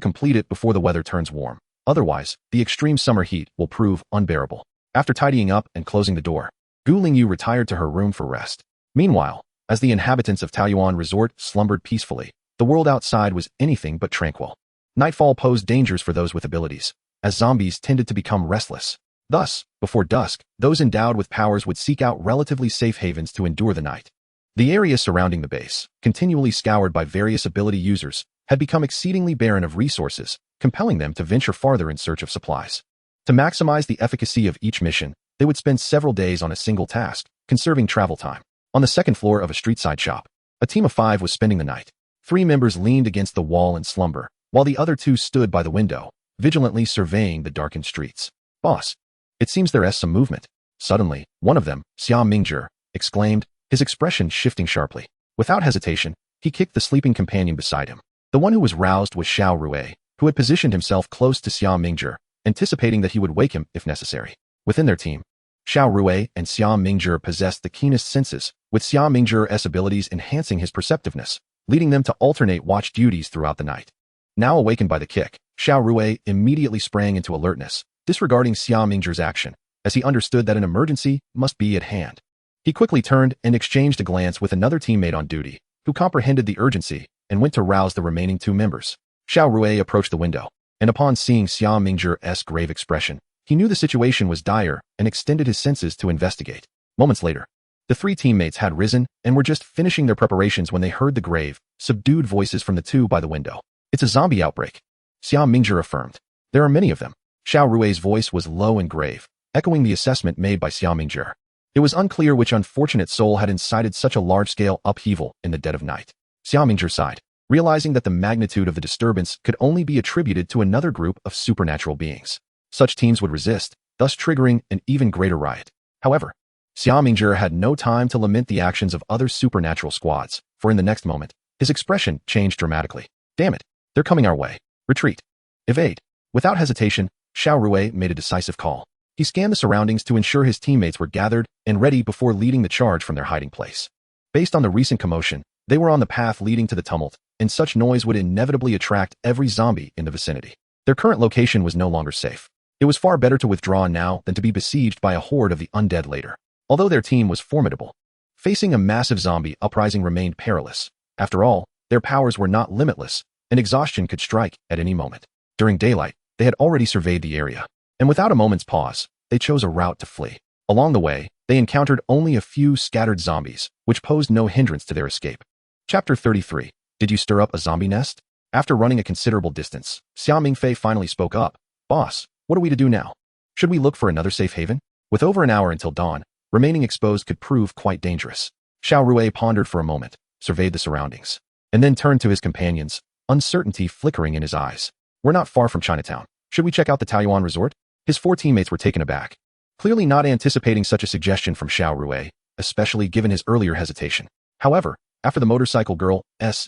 complete it before the weather turns warm. Otherwise, the extreme summer heat will prove unbearable. After tidying up and closing the door, Lingyu retired to her room for rest. Meanwhile, as the inhabitants of Taoyuan Resort slumbered peacefully, the world outside was anything but tranquil. Nightfall posed dangers for those with abilities, as zombies tended to become restless. Thus, before dusk, those endowed with powers would seek out relatively safe havens to endure the night. The area surrounding the base, continually scoured by various ability users, had become exceedingly barren of resources, compelling them to venture farther in search of supplies. To maximize the efficacy of each mission, they would spend several days on a single task, conserving travel time. On the second floor of a street-side shop, a team of 5 was spending the night. 3 members leaned against the wall in slumber, while the other 2 stood by the window, vigilantly surveying the darkened streets. "Boss, it seems there is some movement." Suddenly, one of them, Xia Mingzhi, exclaimed, his expression shifting sharply. Without hesitation, he kicked the sleeping companion beside him. The one who was roused was Xiao Rui, who had positioned himself close to Xia Mingzhi, anticipating that he would wake him if necessary. Within their team, Xiao Rui and Xia Mingzhi possessed the keenest senses, with Xia Mingzhi's abilities enhancing his perceptiveness, leading them to alternate watch duties throughout the night. Now awakened by the kick, Xiao Rui immediately sprang into alertness, disregarding Xia Mingzhi's action, as he understood that an emergency must be at hand. He quickly turned and exchanged a glance with another teammate on duty, who comprehended the urgency and went to rouse the remaining 2 members. Xiao Rui approached the window, and upon seeing Xia Mingzhi's grave expression, he knew the situation was dire and extended his senses to investigate. Moments later, the 3 teammates had risen and were just finishing their preparations when they heard the grave, subdued voices from the 2 by the window. "It's a zombie outbreak," Xia Mingzhi affirmed. "There are many of them." Xiao Rui's voice was low and grave, echoing the assessment made by Xia Mingzhi. It was unclear which unfortunate soul had incited such a large-scale upheaval in the dead of night. Xia Mingzhi sighed, realizing that the magnitude of the disturbance could only be attributed to another group of supernatural beings. Such teams would resist, thus triggering an even greater riot. However, Xia Mingzhi had no time to lament the actions of other supernatural squads, for in the next moment, his expression changed dramatically. "Damn it, they're coming our way. Retreat. Evade." Without hesitation, Xiao Rui made a decisive call. He scanned the surroundings to ensure his teammates were gathered and ready before leading the charge from their hiding place. Based on the recent commotion, they were on the path leading to the tumult, and such noise would inevitably attract every zombie in the vicinity. Their current location was no longer safe. It was far better to withdraw now than to be besieged by a horde of the undead later. Although their team was formidable, facing a massive zombie uprising remained perilous. After all, their powers were not limitless, and exhaustion could strike at any moment. During daylight, they had already surveyed the area, and without a moment's pause, they chose a route to flee. Along the way, they encountered only a few scattered zombies, which posed no hindrance to their escape. Chapter 33. Did you stir up a zombie nest? After running a considerable distance, Xia Mingfei finally spoke up. Boss, what are we to do now? Should we look for another safe haven? With over an hour until dawn, remaining exposed could prove quite dangerous. Xiao Rui pondered for a moment, surveyed the surroundings, and then turned to his companions, uncertainty flickering in his eyes. We're not far from Chinatown. Should we check out the Taoyuan resort? His four teammates were taken aback, clearly not anticipating such a suggestion from Xiao Rui, especially given his earlier hesitation. However, after the motorcycle girl's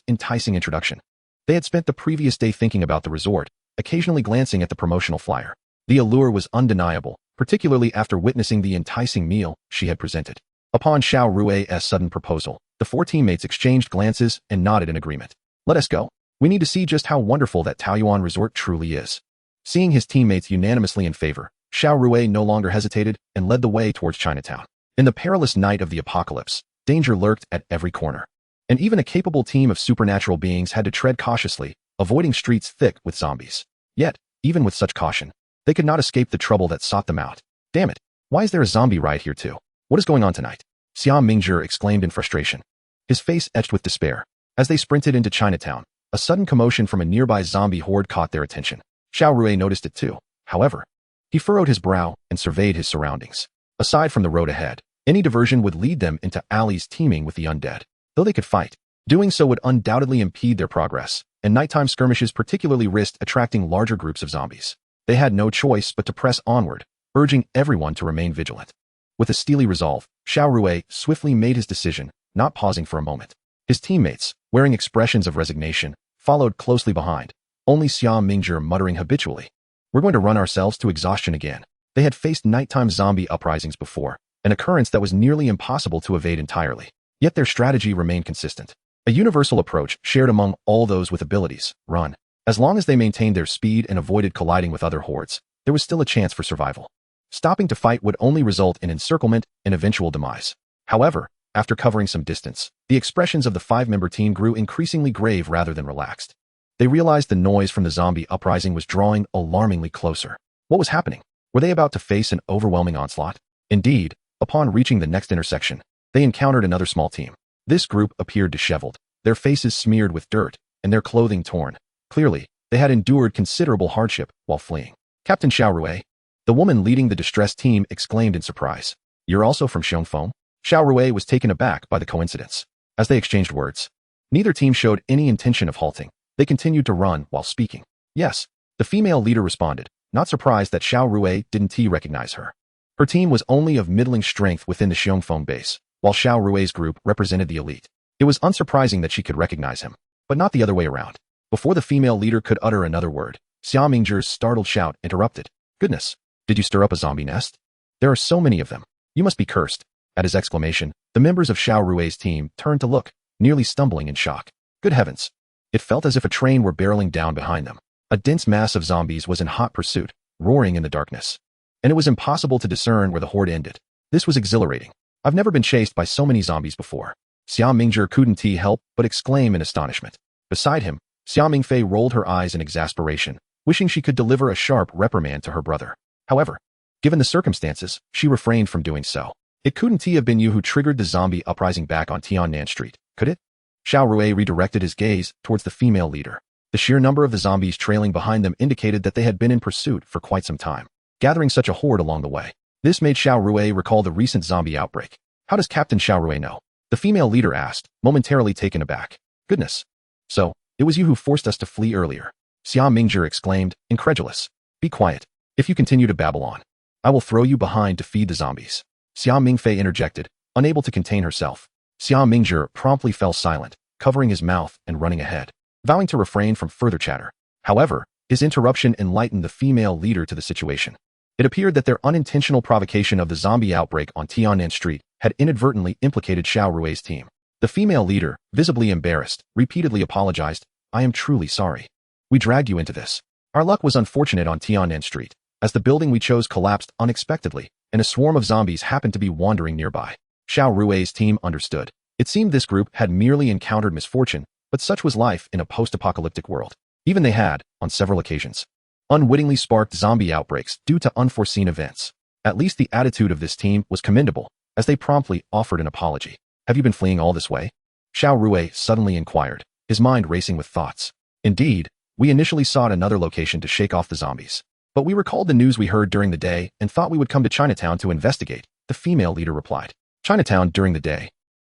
enticing introduction, they had spent the previous day thinking about the resort, occasionally glancing at the promotional flyer. The allure was undeniable, particularly after witnessing the enticing meal she had presented. Upon Xiao Rui's sudden proposal, the four teammates exchanged glances and nodded in agreement. Let us go. We need to see just how wonderful that Taoyuan resort truly is. Seeing his teammates unanimously in favor, Xiao Rui no longer hesitated and led the way towards Chinatown. In the perilous night of the apocalypse, danger lurked at every corner, and even a capable team of supernatural beings had to tread cautiously, avoiding streets thick with zombies. Yet, even with such caution, they could not escape the trouble that sought them out. Damn it, why is there a zombie riot here too? What is going on tonight? Xia Mingzhi exclaimed in frustration, his face etched with despair. As they sprinted into Chinatown, a sudden commotion from a nearby zombie horde caught their attention. Xiao Rui noticed it too. However, he furrowed his brow and surveyed his surroundings. Aside from the road ahead, any diversion would lead them into alleys teeming with the undead. Though they could fight, doing so would undoubtedly impede their progress, and nighttime skirmishes particularly risked attracting larger groups of zombies. They had no choice but to press onward, urging everyone to remain vigilant. With a steely resolve, Xiao Rui swiftly made his decision, not pausing for a moment. His teammates, wearing expressions of resignation, followed closely behind, only Xia Mingzhi muttering habitually, "We're going to run ourselves to exhaustion again." They had faced nighttime zombie uprisings before, an occurrence that was nearly impossible to evade entirely. Yet their strategy remained consistent. A universal approach shared among all those with abilities: run. As long as they maintained their speed and avoided colliding with other hordes, there was still a chance for survival. Stopping to fight would only result in encirclement and eventual demise. However, after covering some distance, the expressions of the five-member team grew increasingly grave rather than relaxed. They realized the noise from the zombie uprising was drawing alarmingly closer. What was happening? Were they about to face an overwhelming onslaught? Indeed, upon reaching the next intersection, they encountered another small team. This group appeared disheveled, their faces smeared with dirt, and their clothing torn. Clearly, they had endured considerable hardship while fleeing. Captain Xiao Rui, the woman leading the distressed team, exclaimed in surprise. You're also from Xiongfeng? Xiao Rui was taken aback by the coincidence. As they exchanged words, neither team showed any intention of halting. They continued to run while speaking. Yes, the female leader responded, not surprised that Xiao Rui didn't recognize her. Her team was only of middling strength within the Xiongfeng base, while Xiao Rui's group represented the elite. It was unsurprising that she could recognize him, but not the other way around. Before the female leader could utter another word, Xia Mingzhi's startled shout interrupted. Goodness, did you stir up a zombie nest? There are so many of them. You must be cursed. At his exclamation, the members of Xiao Rui's team turned to look, nearly stumbling in shock. Good heavens. It felt as if a train were barreling down behind them. A dense mass of zombies was in hot pursuit, roaring in the darkness, and it was impossible to discern where the horde ended. This was exhilarating. I've never been chased by so many zombies before. Xia Mingzhi couldn't help but exclaim in astonishment. Beside him, Xia Mingfei rolled her eyes in exasperation, wishing she could deliver a sharp reprimand to her brother. However, given the circumstances, she refrained from doing so. It couldn't have been you who triggered the zombie uprising back on Tiannan Street, could it? Xiao Rui redirected his gaze towards the female leader. The sheer number of the zombies trailing behind them indicated that they had been in pursuit for quite some time, gathering such a horde along the way. This made Xiao Rui recall the recent zombie outbreak. How does Captain Xiao Rui know? The female leader asked, momentarily taken aback. Goodness. So, it was you who forced us to flee earlier. Xia Mingzhi exclaimed, incredulous. Be quiet. If you continue to babble on, I will throw you behind to feed the zombies. Xia Mingfei interjected, unable to contain herself. Xia Mingzhi promptly fell silent, covering his mouth and running ahead, vowing to refrain from further chatter. However, his interruption enlightened the female leader to the situation. It appeared that their unintentional provocation of the zombie outbreak on Tiananmen Street had inadvertently implicated Xiao Rui's team. The female leader, visibly embarrassed, repeatedly apologized. I am truly sorry. We dragged you into this. Our luck was unfortunate on Tiananmen Street, as the building we chose collapsed unexpectedly, and a swarm of zombies happened to be wandering nearby. Xiao Rui's team understood. It seemed this group had merely encountered misfortune, but such was life in a post-apocalyptic world. Even they had, on several occasions, unwittingly sparked zombie outbreaks due to unforeseen events. At least the attitude of this team was commendable, as they promptly offered an apology. Have you been fleeing all this way? Xiao Rui suddenly inquired, his mind racing with thoughts. Indeed, we initially sought another location to shake off the zombies. But we recalled the news we heard during the day and thought we would come to Chinatown to investigate, the female leader replied. Chinatown during the day.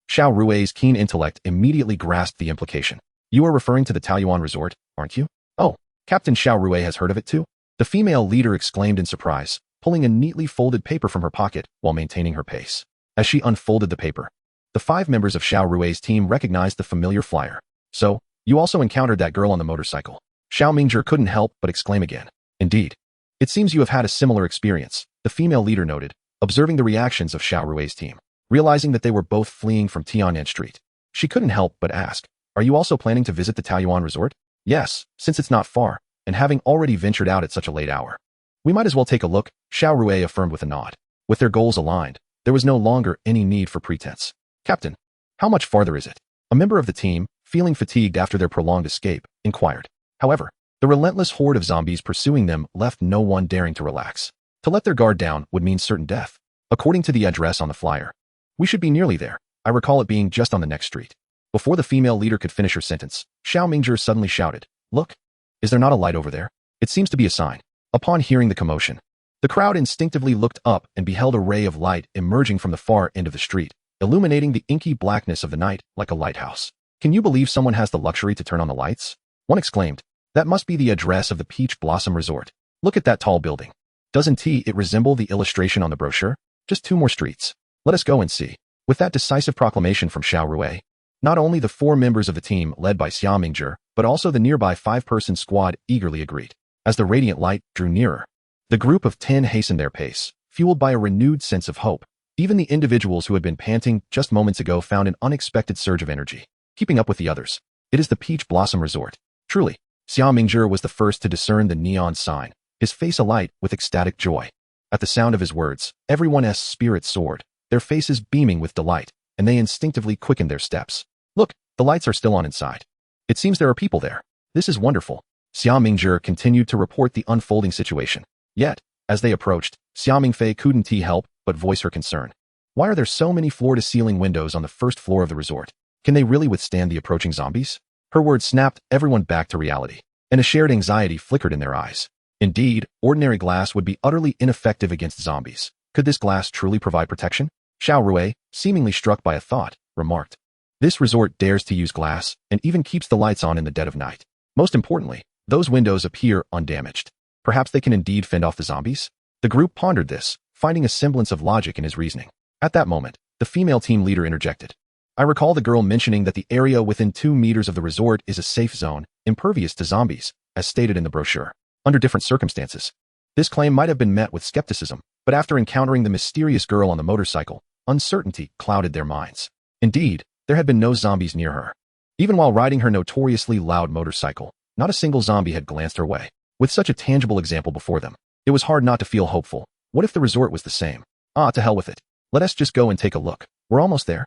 Xiao Rui's keen intellect immediately grasped the implication. You are referring to the Taoyuan resort, aren't you? Oh, Captain Xiao Rui has heard of it too? The female leader exclaimed in surprise, pulling a neatly folded paper from her pocket while maintaining her pace. As she unfolded the paper, the 5 members of Xiao Rui's team recognized the familiar flyer. So, you also encountered that girl on the motorcycle. Xiao Mingzhi couldn't help but exclaim again. Indeed. It seems you have had a similar experience, the female leader noted, observing the reactions of Xiao Rui's team. Realizing that they were both fleeing from Tiananmen Street, she couldn't help but ask, are you also planning to visit the Taoyuan resort? Yes, since it's not far, and having already ventured out at such a late hour. We might as well take a look, Xiao Rui affirmed with a nod. With their goals aligned, there was no longer any need for pretense. Captain, how much farther is it? A member of the team, feeling fatigued after their prolonged escape, inquired. However, the relentless horde of zombies pursuing them left no one daring to relax. To let their guard down would mean certain death. According to the address on the flyer, we should be nearly there. I recall it being just on the next street. Before the female leader could finish her sentence, Xiao Mingzhi suddenly shouted, Look! Is there not a light over there? It seems to be a sign. Upon hearing the commotion, the crowd instinctively looked up and beheld a ray of light emerging from the far end of the street, illuminating the inky blackness of the night like a lighthouse. Can you believe someone has the luxury to turn on the lights? One exclaimed. That must be the address of the Peach Blossom Resort. Look at that tall building. Doesn't it resemble the illustration on the brochure? Just 2 more streets. Let us go and see. With that decisive proclamation from Xiao Rui, not only the 4 members of the team led by Xiao Mingzhi, but also the nearby 5-person squad eagerly agreed. As the radiant light drew nearer, the group of 10 hastened their pace, fueled by a renewed sense of hope. Even the individuals who had been panting just moments ago found an unexpected surge of energy, keeping up with the others. It is the Peach Blossom Resort. Truly, Xiao Mingzhi was the first to discern the neon sign, his face alight with ecstatic joy. At the sound of his words, everyone's spirits soared, their faces beaming with delight, and they instinctively quickened their steps. Look, the lights are still on inside. It seems there are people there. This is wonderful. Xiao Mingzhi continued to report the unfolding situation. Yet, as they approached, Xiao Mingfei couldn't help but voice her concern. Why are there so many floor-to-ceiling windows on the first floor of the resort? Can they really withstand the approaching zombies? Her words snapped everyone back to reality, and a shared anxiety flickered in their eyes. Indeed, ordinary glass would be utterly ineffective against zombies. Could this glass truly provide protection? Xiao Rui, seemingly struck by a thought, remarked. This resort dares to use glass, and even keeps the lights on in the dead of night. Most importantly, those windows appear undamaged. Perhaps they can indeed fend off the zombies? The group pondered this, finding a semblance of logic in his reasoning. At that moment, the female team leader interjected. I recall the girl mentioning that the area within 2 meters of the resort is a safe zone, impervious to zombies, as stated in the brochure. Under different circumstances, this claim might have been met with skepticism, but after encountering the mysterious girl on the motorcycle, uncertainty clouded their minds. Indeed, there had been no zombies near her. Even while riding her notoriously loud motorcycle, not a single zombie had glanced her way. With such a tangible example before them, it was hard not to feel hopeful. What if the resort was the same? To hell with it. Let us just go and take a look. We're almost there.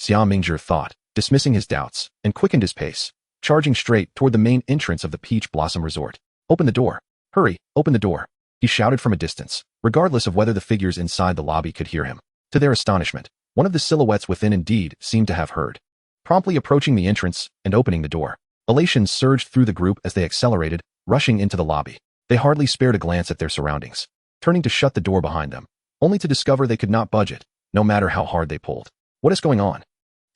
Xiao Mingzhi thought, dismissing his doubts, and quickened his pace, charging straight toward the main entrance of the Peach Blossom Resort. Open the door. Hurry, open the door. He shouted from a distance, regardless of whether the figures inside the lobby could hear him. To their astonishment, one of the silhouettes within indeed seemed to have heard. Promptly approaching the entrance and opening the door, elation surged through the group as they accelerated, rushing into the lobby. They hardly spared a glance at their surroundings, turning to shut the door behind them, only to discover they could not budge it, no matter how hard they pulled. What is going on?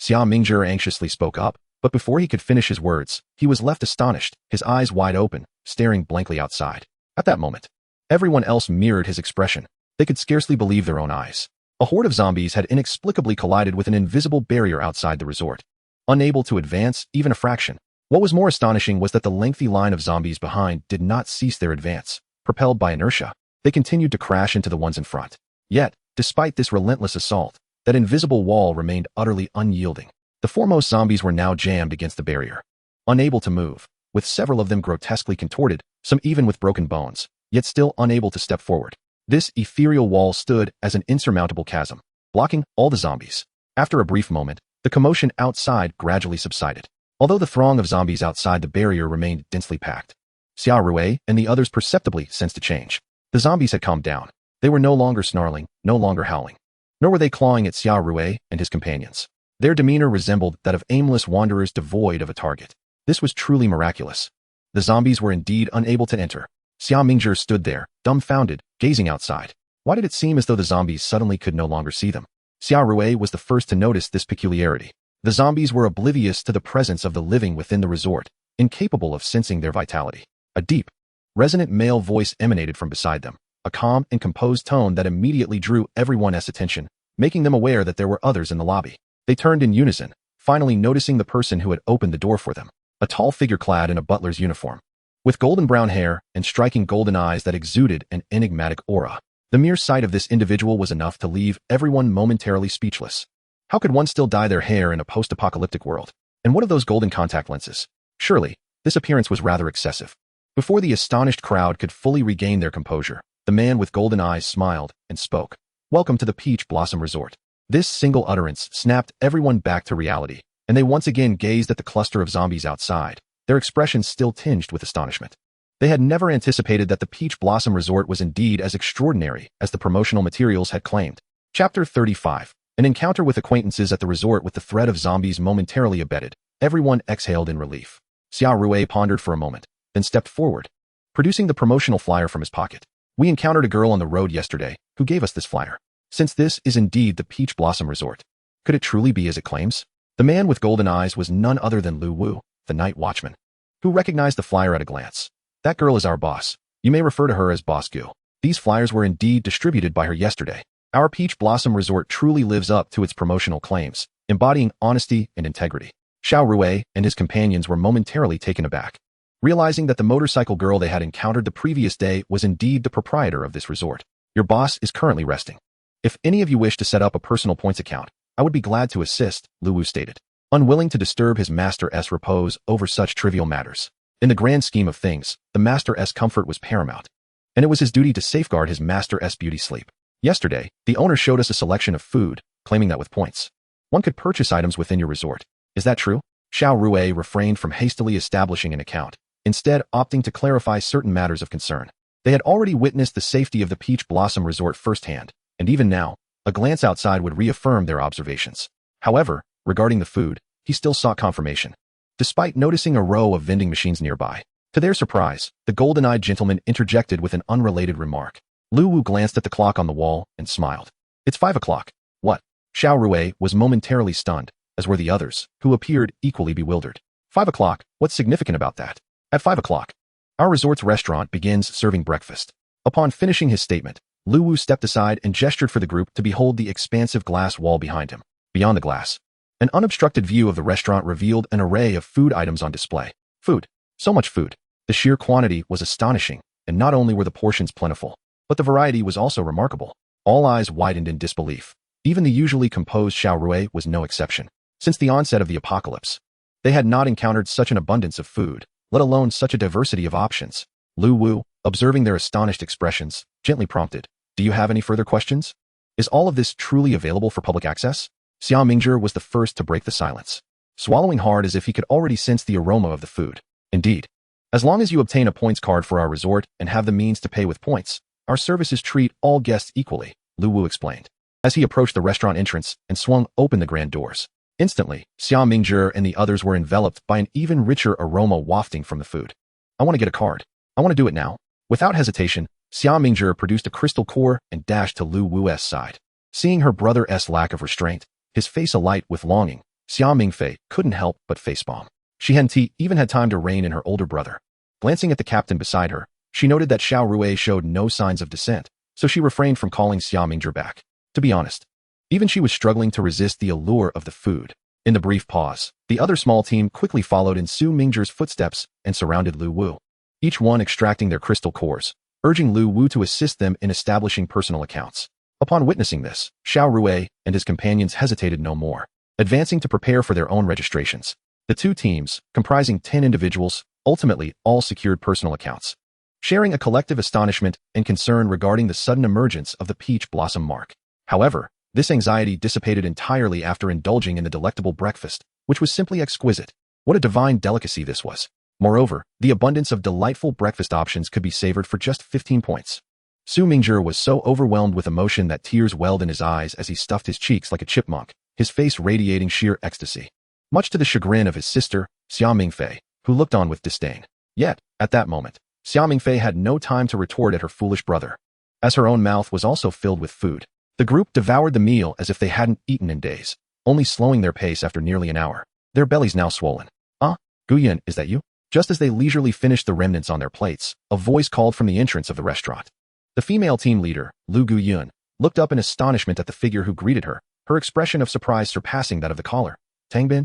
Xiao Mingzhi anxiously spoke up, but before he could finish his words, he was left astonished, his eyes wide open, staring blankly outside. At that moment, everyone else mirrored his expression. They could scarcely believe their own eyes. A horde of zombies had inexplicably collided with an invisible barrier outside the resort, unable to advance even a fraction. What was more astonishing was that the lengthy line of zombies behind did not cease their advance, propelled by inertia. They continued to crash into the ones in front. Yet, despite this relentless assault, that invisible wall remained utterly unyielding. The foremost zombies were now jammed against the barrier, unable to move, with several of them grotesquely contorted, some even with broken bones, yet still unable to step forward. This ethereal wall stood as an insurmountable chasm, blocking all the zombies. After a brief moment, the commotion outside gradually subsided. Although the throng of zombies outside the barrier remained densely packed, Xia Rui and the others perceptibly sensed a change. The zombies had calmed down. They were no longer snarling, no longer howling, nor were they clawing at Xia Rui and his companions. Their demeanor resembled that of aimless wanderers devoid of a target. This was truly miraculous. The zombies were indeed unable to enter. Xia Mingzhi stood there, dumbfounded, gazing outside. Why did it seem as though the zombies suddenly could no longer see them? Xia Rui was the first to notice this peculiarity. The zombies were oblivious to the presence of the living within the resort, incapable of sensing their vitality. A deep, resonant male voice emanated from beside them, a calm and composed tone that immediately drew everyone's attention, making them aware that there were others in the lobby. They turned in unison, finally noticing the person who had opened the door for them, a tall figure clad in a butler's uniform, with golden brown hair and striking golden eyes that exuded an enigmatic aura. The mere sight of this individual was enough to leave everyone momentarily speechless. How could one still dye their hair in a post-apocalyptic world? And what of those golden contact lenses? Surely, this appearance was rather excessive. Before the astonished crowd could fully regain their composure, the man with golden eyes smiled and spoke. "Welcome to the Peach Blossom Resort." This single utterance snapped everyone back to reality, and they once again gazed at the cluster of zombies outside, their expressions still tinged with astonishment. They had never anticipated that the Peach Blossom Resort was indeed as extraordinary as the promotional materials had claimed. Chapter 35. An encounter with acquaintances at the resort. With the threat of zombies momentarily abated, everyone exhaled in relief. Xia Rui pondered for a moment, then stepped forward, producing the promotional flyer from his pocket. "We encountered a girl on the road yesterday who gave us this flyer. Since this is indeed the Peach Blossom Resort, could it truly be as it claims?" The man with golden eyes was none other than Lu Wu, the night watchman, who recognized the flyer at a glance. "That girl is our boss. You may refer to her as Boss Gu. These flyers were indeed distributed by her yesterday. Our Peach Blossom Resort truly lives up to its promotional claims, embodying honesty and integrity." Xiao Rui and his companions were momentarily taken aback, realizing that the motorcycle girl they had encountered the previous day was indeed the proprietor of this resort. "Your boss is currently resting. If any of you wish to set up a personal points account, I would be glad to assist," Lu Wu stated, unwilling to disturb his master's repose over such trivial matters. In the grand scheme of things, the master's comfort was paramount, and it was his duty to safeguard his master's beauty sleep. Yesterday, the owner showed us a selection of food, claiming that with points, one could purchase items within your resort. Is that true? Xiao Rui refrained from hastily establishing an account, instead opting to clarify certain matters of concern. They had already witnessed the safety of the Peach Blossom Resort firsthand, and even now, a glance outside would reaffirm their observations. However, regarding the food, he still sought confirmation, despite noticing a row of vending machines nearby. To their surprise, the golden-eyed gentleman interjected with an unrelated remark. Lu Wu glanced at the clock on the wall and smiled. "It's 5 o'clock. What?" Xiao Rui was momentarily stunned, as were the others, who appeared equally bewildered. 5 o'clock? What's significant about that? At 5 o'clock, our resort's restaurant begins serving breakfast. Upon finishing his statement, Lu Wu stepped aside and gestured for the group to behold the expansive glass wall behind him. Beyond the glass, an unobstructed view of the restaurant revealed an array of food items on display. Food. So much food. The sheer quantity was astonishing, and not only were the portions plentiful, but the variety was also remarkable. All eyes widened in disbelief. Even the usually composed Xiao Rui was no exception. Since the onset of the apocalypse, they had not encountered such an abundance of food, let alone such a diversity of options. Lu Wu, observing their astonished expressions, gently prompted, "Do you have any further questions? Is all of this truly available for public access?" Xia Mingzhi was the first to break the silence, swallowing hard as if he could already sense the aroma of the food. "Indeed. As long as you obtain a points card for our resort and have the means to pay with points, our services treat all guests equally," Lu Wu explained, as he approached the restaurant entrance and swung open the grand doors. Instantly, Xia Mingzhi and the others were enveloped by an even richer aroma wafting from the food. "I want to get a card. I want to do it now." Without hesitation, Xia Mingzhi produced a crystal core and dashed to Lu Wu's side. Seeing her brother's lack of restraint, his face alight with longing, Xia Mingfei couldn't help but facepalm. She hadn't even had time to rein in her older brother. Glancing at the captain beside her, she noted that Xiao Rui showed no signs of dissent, so she refrained from calling Xia Mingzhi back. To be honest, even she was struggling to resist the allure of the food. In the brief pause, the other small team quickly followed in Su Mingzhi's footsteps and surrounded Lu Wu, each one extracting their crystal cores, urging Lu Wu to assist them in establishing personal accounts. Upon witnessing this, Xiao Rui and his companions hesitated no more, advancing to prepare for their own registrations. The two teams, comprising 10 individuals, ultimately all secured personal accounts, sharing a collective astonishment and concern regarding the sudden emergence of the peach blossom mark. However, this anxiety dissipated entirely after indulging in the delectable breakfast, which was simply exquisite. What a divine delicacy this was. Moreover, the abundance of delightful breakfast options could be savored for just 15 points. Su Mingzhi was so overwhelmed with emotion that tears welled in his eyes as he stuffed his cheeks like a chipmunk, his face radiating sheer ecstasy. Much to the chagrin of his sister, Xia Mingfei, who looked on with disdain. Yet, at that moment, Xia Mingfei had no time to retort at her foolish brother. As her own mouth was also filled with food, the group devoured the meal as if they hadn't eaten in days, only slowing their pace after nearly an hour, their bellies now swollen. "Ah, Guyan, is that you?" Just as they leisurely finished the remnants on their plates, a voice called from the entrance of the restaurant. The female team leader, Lu Guyun, looked up in astonishment at the figure who greeted her, her expression of surprise surpassing that of the caller. "Tangbin?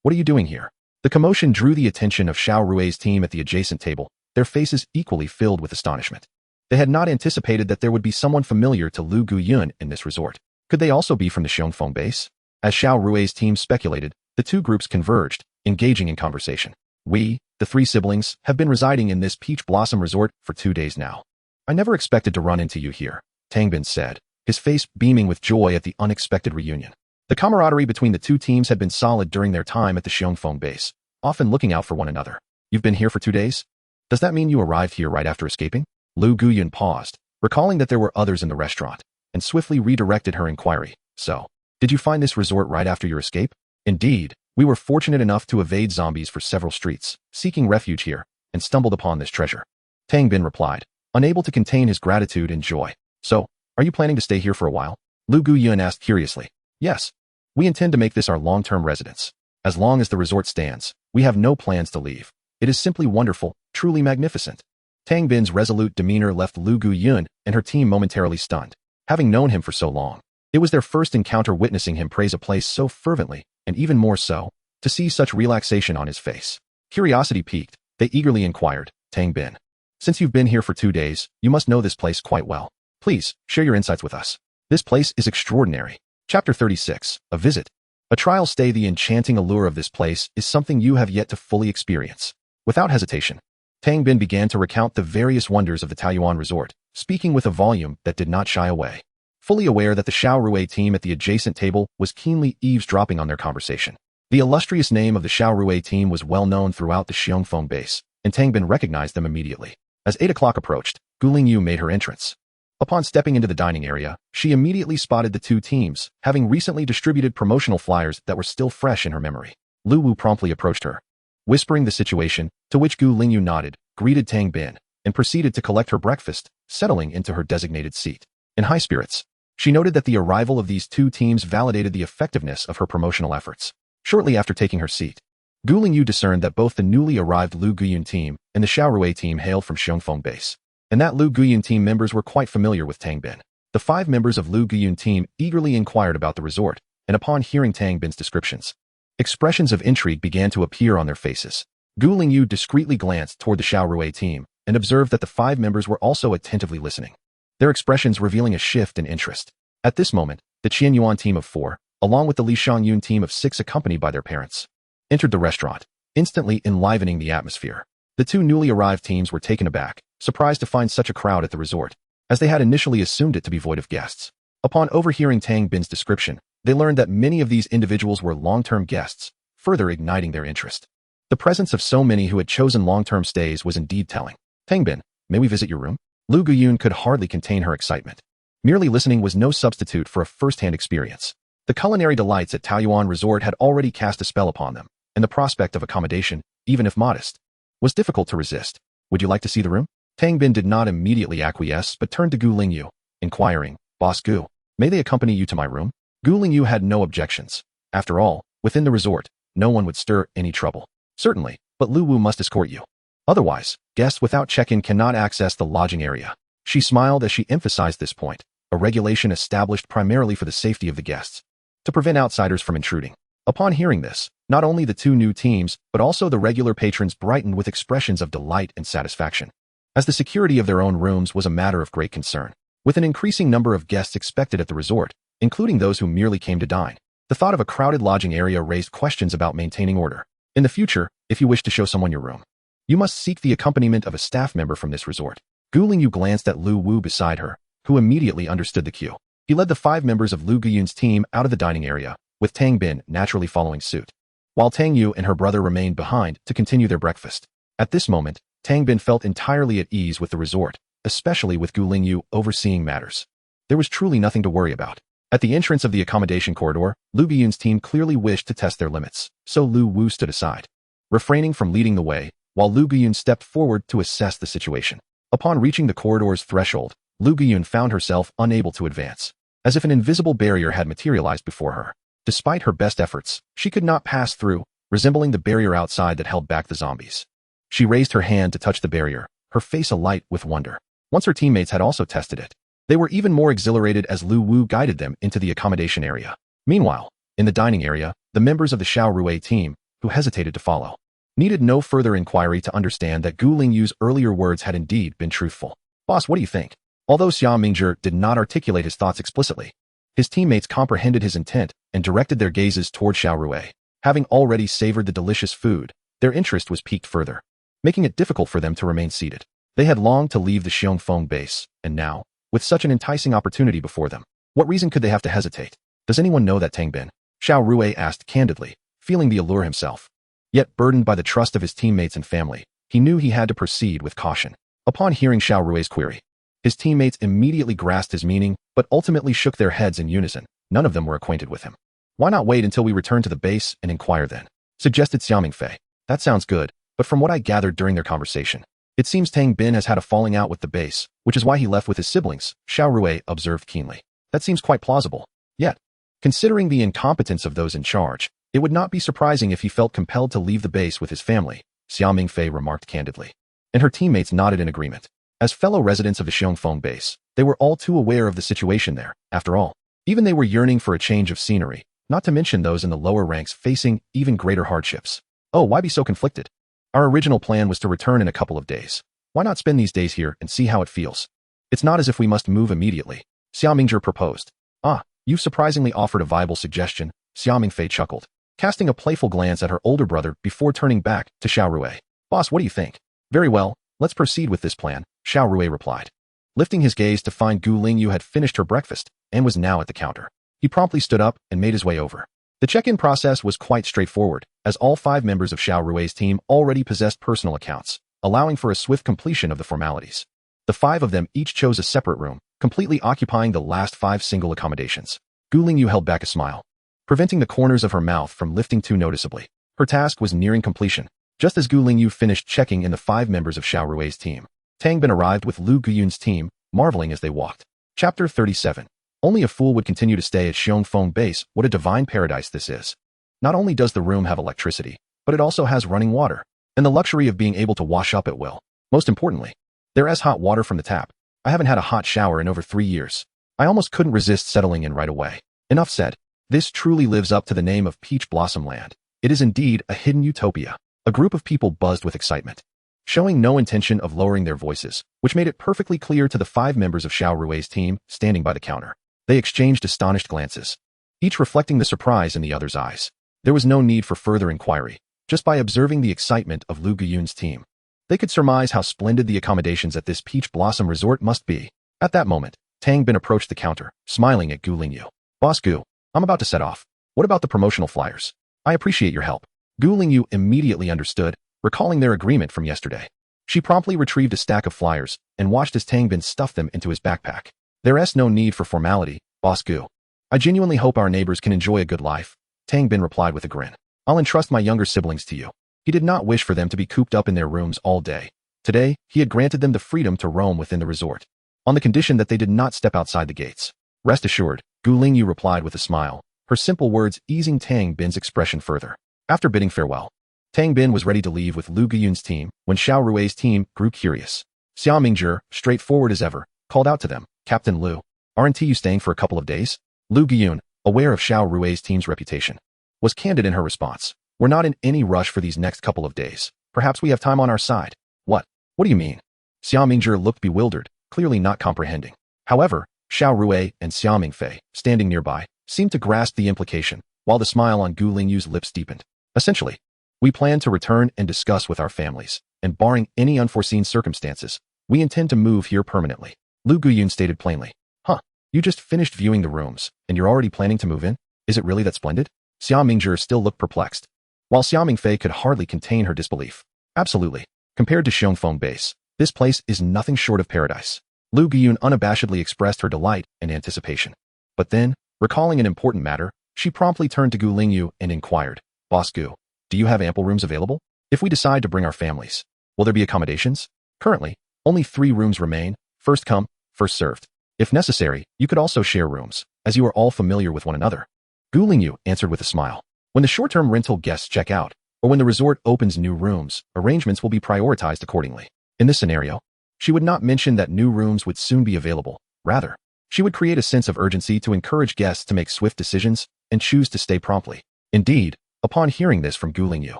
What are you doing here?" The commotion drew the attention of Xiao Rui's team at the adjacent table, their faces equally filled with astonishment. They had not anticipated that there would be someone familiar to Lu Guyun in this resort. Could they also be from the Xiongfeng base? As Xiao Rui's team speculated, the two groups converged, engaging in conversation. "We, the three siblings, have been residing in this Peach Blossom Resort for 2 days now. I never expected to run into you here," Tangbin said, his face beaming with joy at the unexpected reunion. The camaraderie between the two teams had been solid during their time at the Xiongfeng base, often looking out for one another. "You've been here for 2 days? Does that mean you arrived here right after escaping?" Lu Guyun paused, recalling that there were others in the restaurant, and swiftly redirected her inquiry. "So, did you find this resort right after your escape?" "Indeed. We were fortunate enough to evade zombies for several streets, seeking refuge here, and stumbled upon this treasure," Tangbin replied, unable to contain his gratitude and joy. "So, are you planning to stay here for a while?" Lu Guyun asked curiously. "Yes. We intend to make this our long-term residence. As long as the resort stands, we have no plans to leave. It is simply wonderful, truly magnificent." Tangbin's resolute demeanor left Lu Guyun and her team momentarily stunned. Having known him for so long, it was their first encounter witnessing him praise a place so fervently, and even more so, to see such relaxation on his face. Curiosity piqued, they eagerly inquired, "Tangbin, since you've been here for 2 days, you must know this place quite well. Please, share your insights with us. This place is extraordinary." Chapter 36, A Visit. A trial stay. The enchanting allure of this place is something you have yet to fully experience. Without hesitation, Tangbin began to recount the various wonders of the Taiyuan resort, speaking with a volume that did not shy away. Fully aware that the Xiao Rui team at the adjacent table was keenly eavesdropping on their conversation. The illustrious name of the Xiao Rui team was well known throughout the Xiongfeng base, and Tangbin recognized them immediately. As 8 o'clock approached, Lingyu made her entrance. Upon stepping into the dining area, she immediately spotted the two teams, having recently distributed promotional flyers that were still fresh in her memory. Lu Wu promptly approached her, whispering the situation, to which Lingyu nodded, greeted Tangbin, and proceeded to collect her breakfast, settling into her designated seat. In high spirits, she noted that the arrival of these two teams validated the effectiveness of her promotional efforts. Shortly after taking her seat, Lingyu discerned that both the newly arrived Lu Guyun team and the Xiao Rui team hailed from Xiongfeng base, and that Lu Guyun team members were quite familiar with Tangbin. The 5 members of Lu Guyun team eagerly inquired about the resort, and upon hearing Tangbin's descriptions, expressions of intrigue began to appear on their faces. Lingyu discreetly glanced toward the Xiao Rui team and observed that the 5 members were also attentively listening, their expressions revealing a shift in interest. At this moment, the Qianyuan team of 4, along with the Li Shangyun team of 6 accompanied by their parents, entered the restaurant, instantly enlivening the atmosphere. The 2 newly arrived teams were taken aback, surprised to find such a crowd at the resort, as they had initially assumed it to be void of guests. Upon overhearing Tangbin's description, they learned that many of these individuals were long-term guests, further igniting their interest. The presence of so many who had chosen long-term stays was indeed telling. "Tangbin, may we visit your room?" Lu Guyun could hardly contain her excitement. Merely listening was no substitute for a first-hand experience. The culinary delights at Taiyuan Resort had already cast a spell upon them, and the prospect of accommodation, even if modest, was difficult to resist. "Would you like to see the room?" Tangbin did not immediately acquiesce but turned to Lingyu, inquiring, "Boss Gu, may they accompany you to my room?" Lingyu had no objections. After all, within the resort, no one would stir any trouble. "Certainly, but Lu Wu must escort you. Otherwise, guests without check-in cannot access the lodging area." She smiled as she emphasized this point, a regulation established primarily for the safety of the guests, to prevent outsiders from intruding. Upon hearing this, not only the 2 new teams, but also the regular patrons brightened with expressions of delight and satisfaction. as the security of their own rooms was a matter of great concern. With an increasing number of guests expected at the resort, including those who merely came to dine, the thought of a crowded lodging area raised questions about maintaining order. In the future, if you wish to show someone your room, you must seek the accompaniment of a staff member from this resort. Gu Lingyu glanced at Lu Wu beside her, who immediately understood the cue. He led the 5 members of Lu Guyun's team out of the dining area, with Tang Bin naturally following suit, while Tang Yu and her brother remained behind to continue their breakfast. At this moment, Tang Bin felt entirely at ease with the resort, especially with Gu Lingyu overseeing matters. There was truly nothing to worry about. At the entrance of the accommodation corridor, Lu Guyun's team clearly wished to test their limits, so Lu Wu stood aside, refraining from leading the way, while Lu Guyun stepped forward to assess the situation. Upon reaching the corridor's threshold, Lu Guyun found herself unable to advance, as if an invisible barrier had materialized before her. Despite her best efforts, she could not pass through, resembling the barrier outside that held back the zombies. She raised her hand to touch the barrier, her face alight with wonder. Once her teammates had also tested it, they were even more exhilarated as Lu Wu guided them into the accommodation area. Meanwhile, in the dining area, the members of the Xiao Rui team, who hesitated to follow, needed no further inquiry to understand that Gu Lingyu's earlier words had indeed been truthful. "Boss, what do you think?" Although Xia Mingzhi did not articulate his thoughts explicitly, his teammates comprehended his intent and directed their gazes toward Xiao Rui. Having already savored the delicious food, their interest was piqued further, making it difficult for them to remain seated. They had longed to leave the Xiongfeng base, and now, with such an enticing opportunity before them, what reason could they have to hesitate? "Does anyone know that Tang Bin?" Xiao Rui asked candidly, feeling the allure himself. Yet burdened by the trust of his teammates and family, he knew he had to proceed with caution. Upon hearing Xiao Rui's query, his teammates immediately grasped his meaning, but ultimately shook their heads in unison. None of them were acquainted with him. "Why not wait until we return to the base and inquire then?" suggested Xiao Mingfei. "That sounds good, but from what I gathered during their conversation, it seems Tang Bin has had a falling out with the base, which is why he left with his siblings," Xiao Rui observed keenly. "That seems quite plausible. Yet, considering the incompetence of those in charge, it would not be surprising if he felt compelled to leave the base with his family," Xiao Mingfei remarked candidly. And her teammates nodded in agreement. As fellow residents of the Xiongfeng base, they were all too aware of the situation there. After all, even they were yearning for a change of scenery, not to mention those in the lower ranks facing even greater hardships. "Oh, why be so conflicted? Our original plan was to return in a couple of days. Why not spend these days here and see how it feels? It's not as if we must move immediately," Xiao Mingzhi proposed. "Ah, you've surprisingly offered a viable suggestion," Xiao Mingfei chuckled, casting a playful glance at her older brother before turning back to Xiao Rui. "Boss, what do you think?" "Very well, let's proceed with this plan," Xiao Rui replied, lifting his gaze to find Gu Lingyu had finished her breakfast and was now at the counter. He promptly stood up and made his way over. The check-in process was quite straightforward, as all 5 members of Xiao Rui's team already possessed personal accounts, allowing for a swift completion of the formalities. The 5 of them each chose a separate room, completely occupying the last 5 single accommodations. Gu Lingyu held back a smile, preventing the corners of her mouth from lifting too noticeably. Her task was nearing completion. Just as Gu Lingyu finished checking in the 5 members of Xiao Rui's team, Tang Bin arrived with Lu Guyun's team, marveling as they walked. Chapter 37. Only a fool would continue to stay at Xiongfeng base. What a divine paradise this is. Not only does the room have electricity, but it also has running water, and the luxury of being able to wash up at will. Most importantly, there is hot water from the tap. I haven't had a hot shower in over 3 years. I almost couldn't resist settling in right away. Enough said. This truly lives up to the name of Peach Blossom Land. It is indeed a hidden utopia. A group of people buzzed with excitement, showing no intention of lowering their voices, which made it perfectly clear to the 5 members of Xiao Rui's team standing by the counter. They exchanged astonished glances, each reflecting the surprise in the other's eyes. There was no need for further inquiry. Just by observing the excitement of Lu Guyun's team, they could surmise how splendid the accommodations at this Peach Blossom Resort must be. At that moment, Tang Bin approached the counter, smiling at Gu Lingyu. "Boss Gu, I'm about to set off. What about the promotional flyers? I appreciate your help." Gu Lingyu immediately understood, recalling their agreement from yesterday. She promptly retrieved a stack of flyers and watched as Tang Bin stuffed them into his backpack. "There's no need for formality, Boss Gu. I genuinely hope our neighbors can enjoy a good life," Tang Bin replied with a grin. "I'll entrust my younger siblings to you." He did not wish for them to be cooped up in their rooms all day. Today, he had granted them the freedom to roam within the resort, on the condition that they did not step outside the gates. "Rest assured," Gu Lingyu replied with a smile, her simple words easing Tang Bin's expression further. After bidding farewell, Tang Bin was ready to leave with Lu Guyun's team when Xiao Rui's team grew curious. Xiao Mingzhi, straightforward as ever, called out to them, "Captain Lu, aren't you staying for a couple of days?" Lu Guyun, aware of Xiao Rui's team's reputation, was candid in her response. "We're not in any rush for these next couple of days. Perhaps we have time on our side." What do you mean?" Xia Mingzhi looked bewildered, clearly not comprehending. However, Xiao Rui and Xia Mingfei, standing nearby, seemed to grasp the implication, while the smile on Gu Lingyu's lips deepened. Essentially, we plan to return and discuss with our families, and barring any unforeseen circumstances, we intend to move here permanently. Lu Guyun stated plainly. Huh, you just finished viewing the rooms, and you're already planning to move in? Is it really that splendid? Xia Mingzhi still looked perplexed, while Xia Mingfei could hardly contain her disbelief. Absolutely. Compared to Xiongfeng Base, this place is nothing short of paradise. Lu Guyun unabashedly expressed her delight and anticipation. But then, recalling an important matter, she promptly turned to Gu Lingyu and inquired, Boss Gu, do you have ample rooms available? If we decide to bring our families, will there be accommodations? Currently, only 3 rooms remain, first come, first served. If necessary, you could also share rooms, as you are all familiar with one another. Gu Lingyu answered with a smile. When the short-term rental guests check out, or when the resort opens new rooms, arrangements will be prioritized accordingly. In this scenario, she would not mention that new rooms would soon be available. Rather, she would create a sense of urgency to encourage guests to make swift decisions and choose to stay promptly. Indeed, upon hearing this from Gu Lingyu,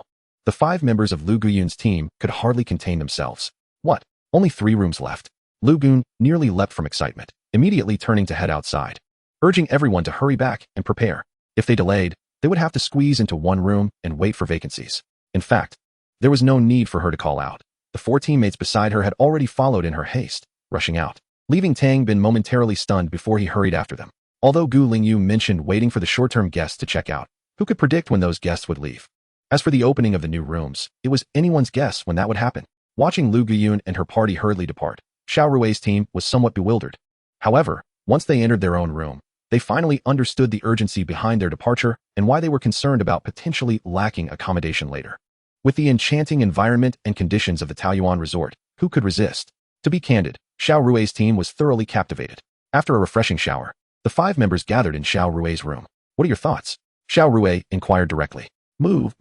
the 5 members of Lu Guyun's team could hardly contain themselves. What? Only 3 rooms left? Lu Guyun nearly leapt from excitement, immediately turning to head outside, urging everyone to hurry back and prepare. If they delayed, they would have to squeeze into one room and wait for vacancies. In fact, there was no need for her to call out. The 4 teammates beside her had already followed in her haste, rushing out, leaving Tang Bin momentarily stunned before he hurried after them. Although Gu Lingyu mentioned waiting for the short-term guests to check out, who could predict when those guests would leave? As for the opening of the new rooms, it was anyone's guess when that would happen. Watching Lu Guyun and her party hurriedly depart, Xiao Rui's team was somewhat bewildered. However, once they entered their own room, they finally understood the urgency behind their departure and why they were concerned about potentially lacking accommodation later. With the enchanting environment and conditions of the Taoyuan resort, who could resist? To be candid, Xiao Rui's team was thoroughly captivated. After a refreshing shower, the 5 members gathered in Xiao Rui's room. What are your thoughts? Xiao Rui inquired directly. Move.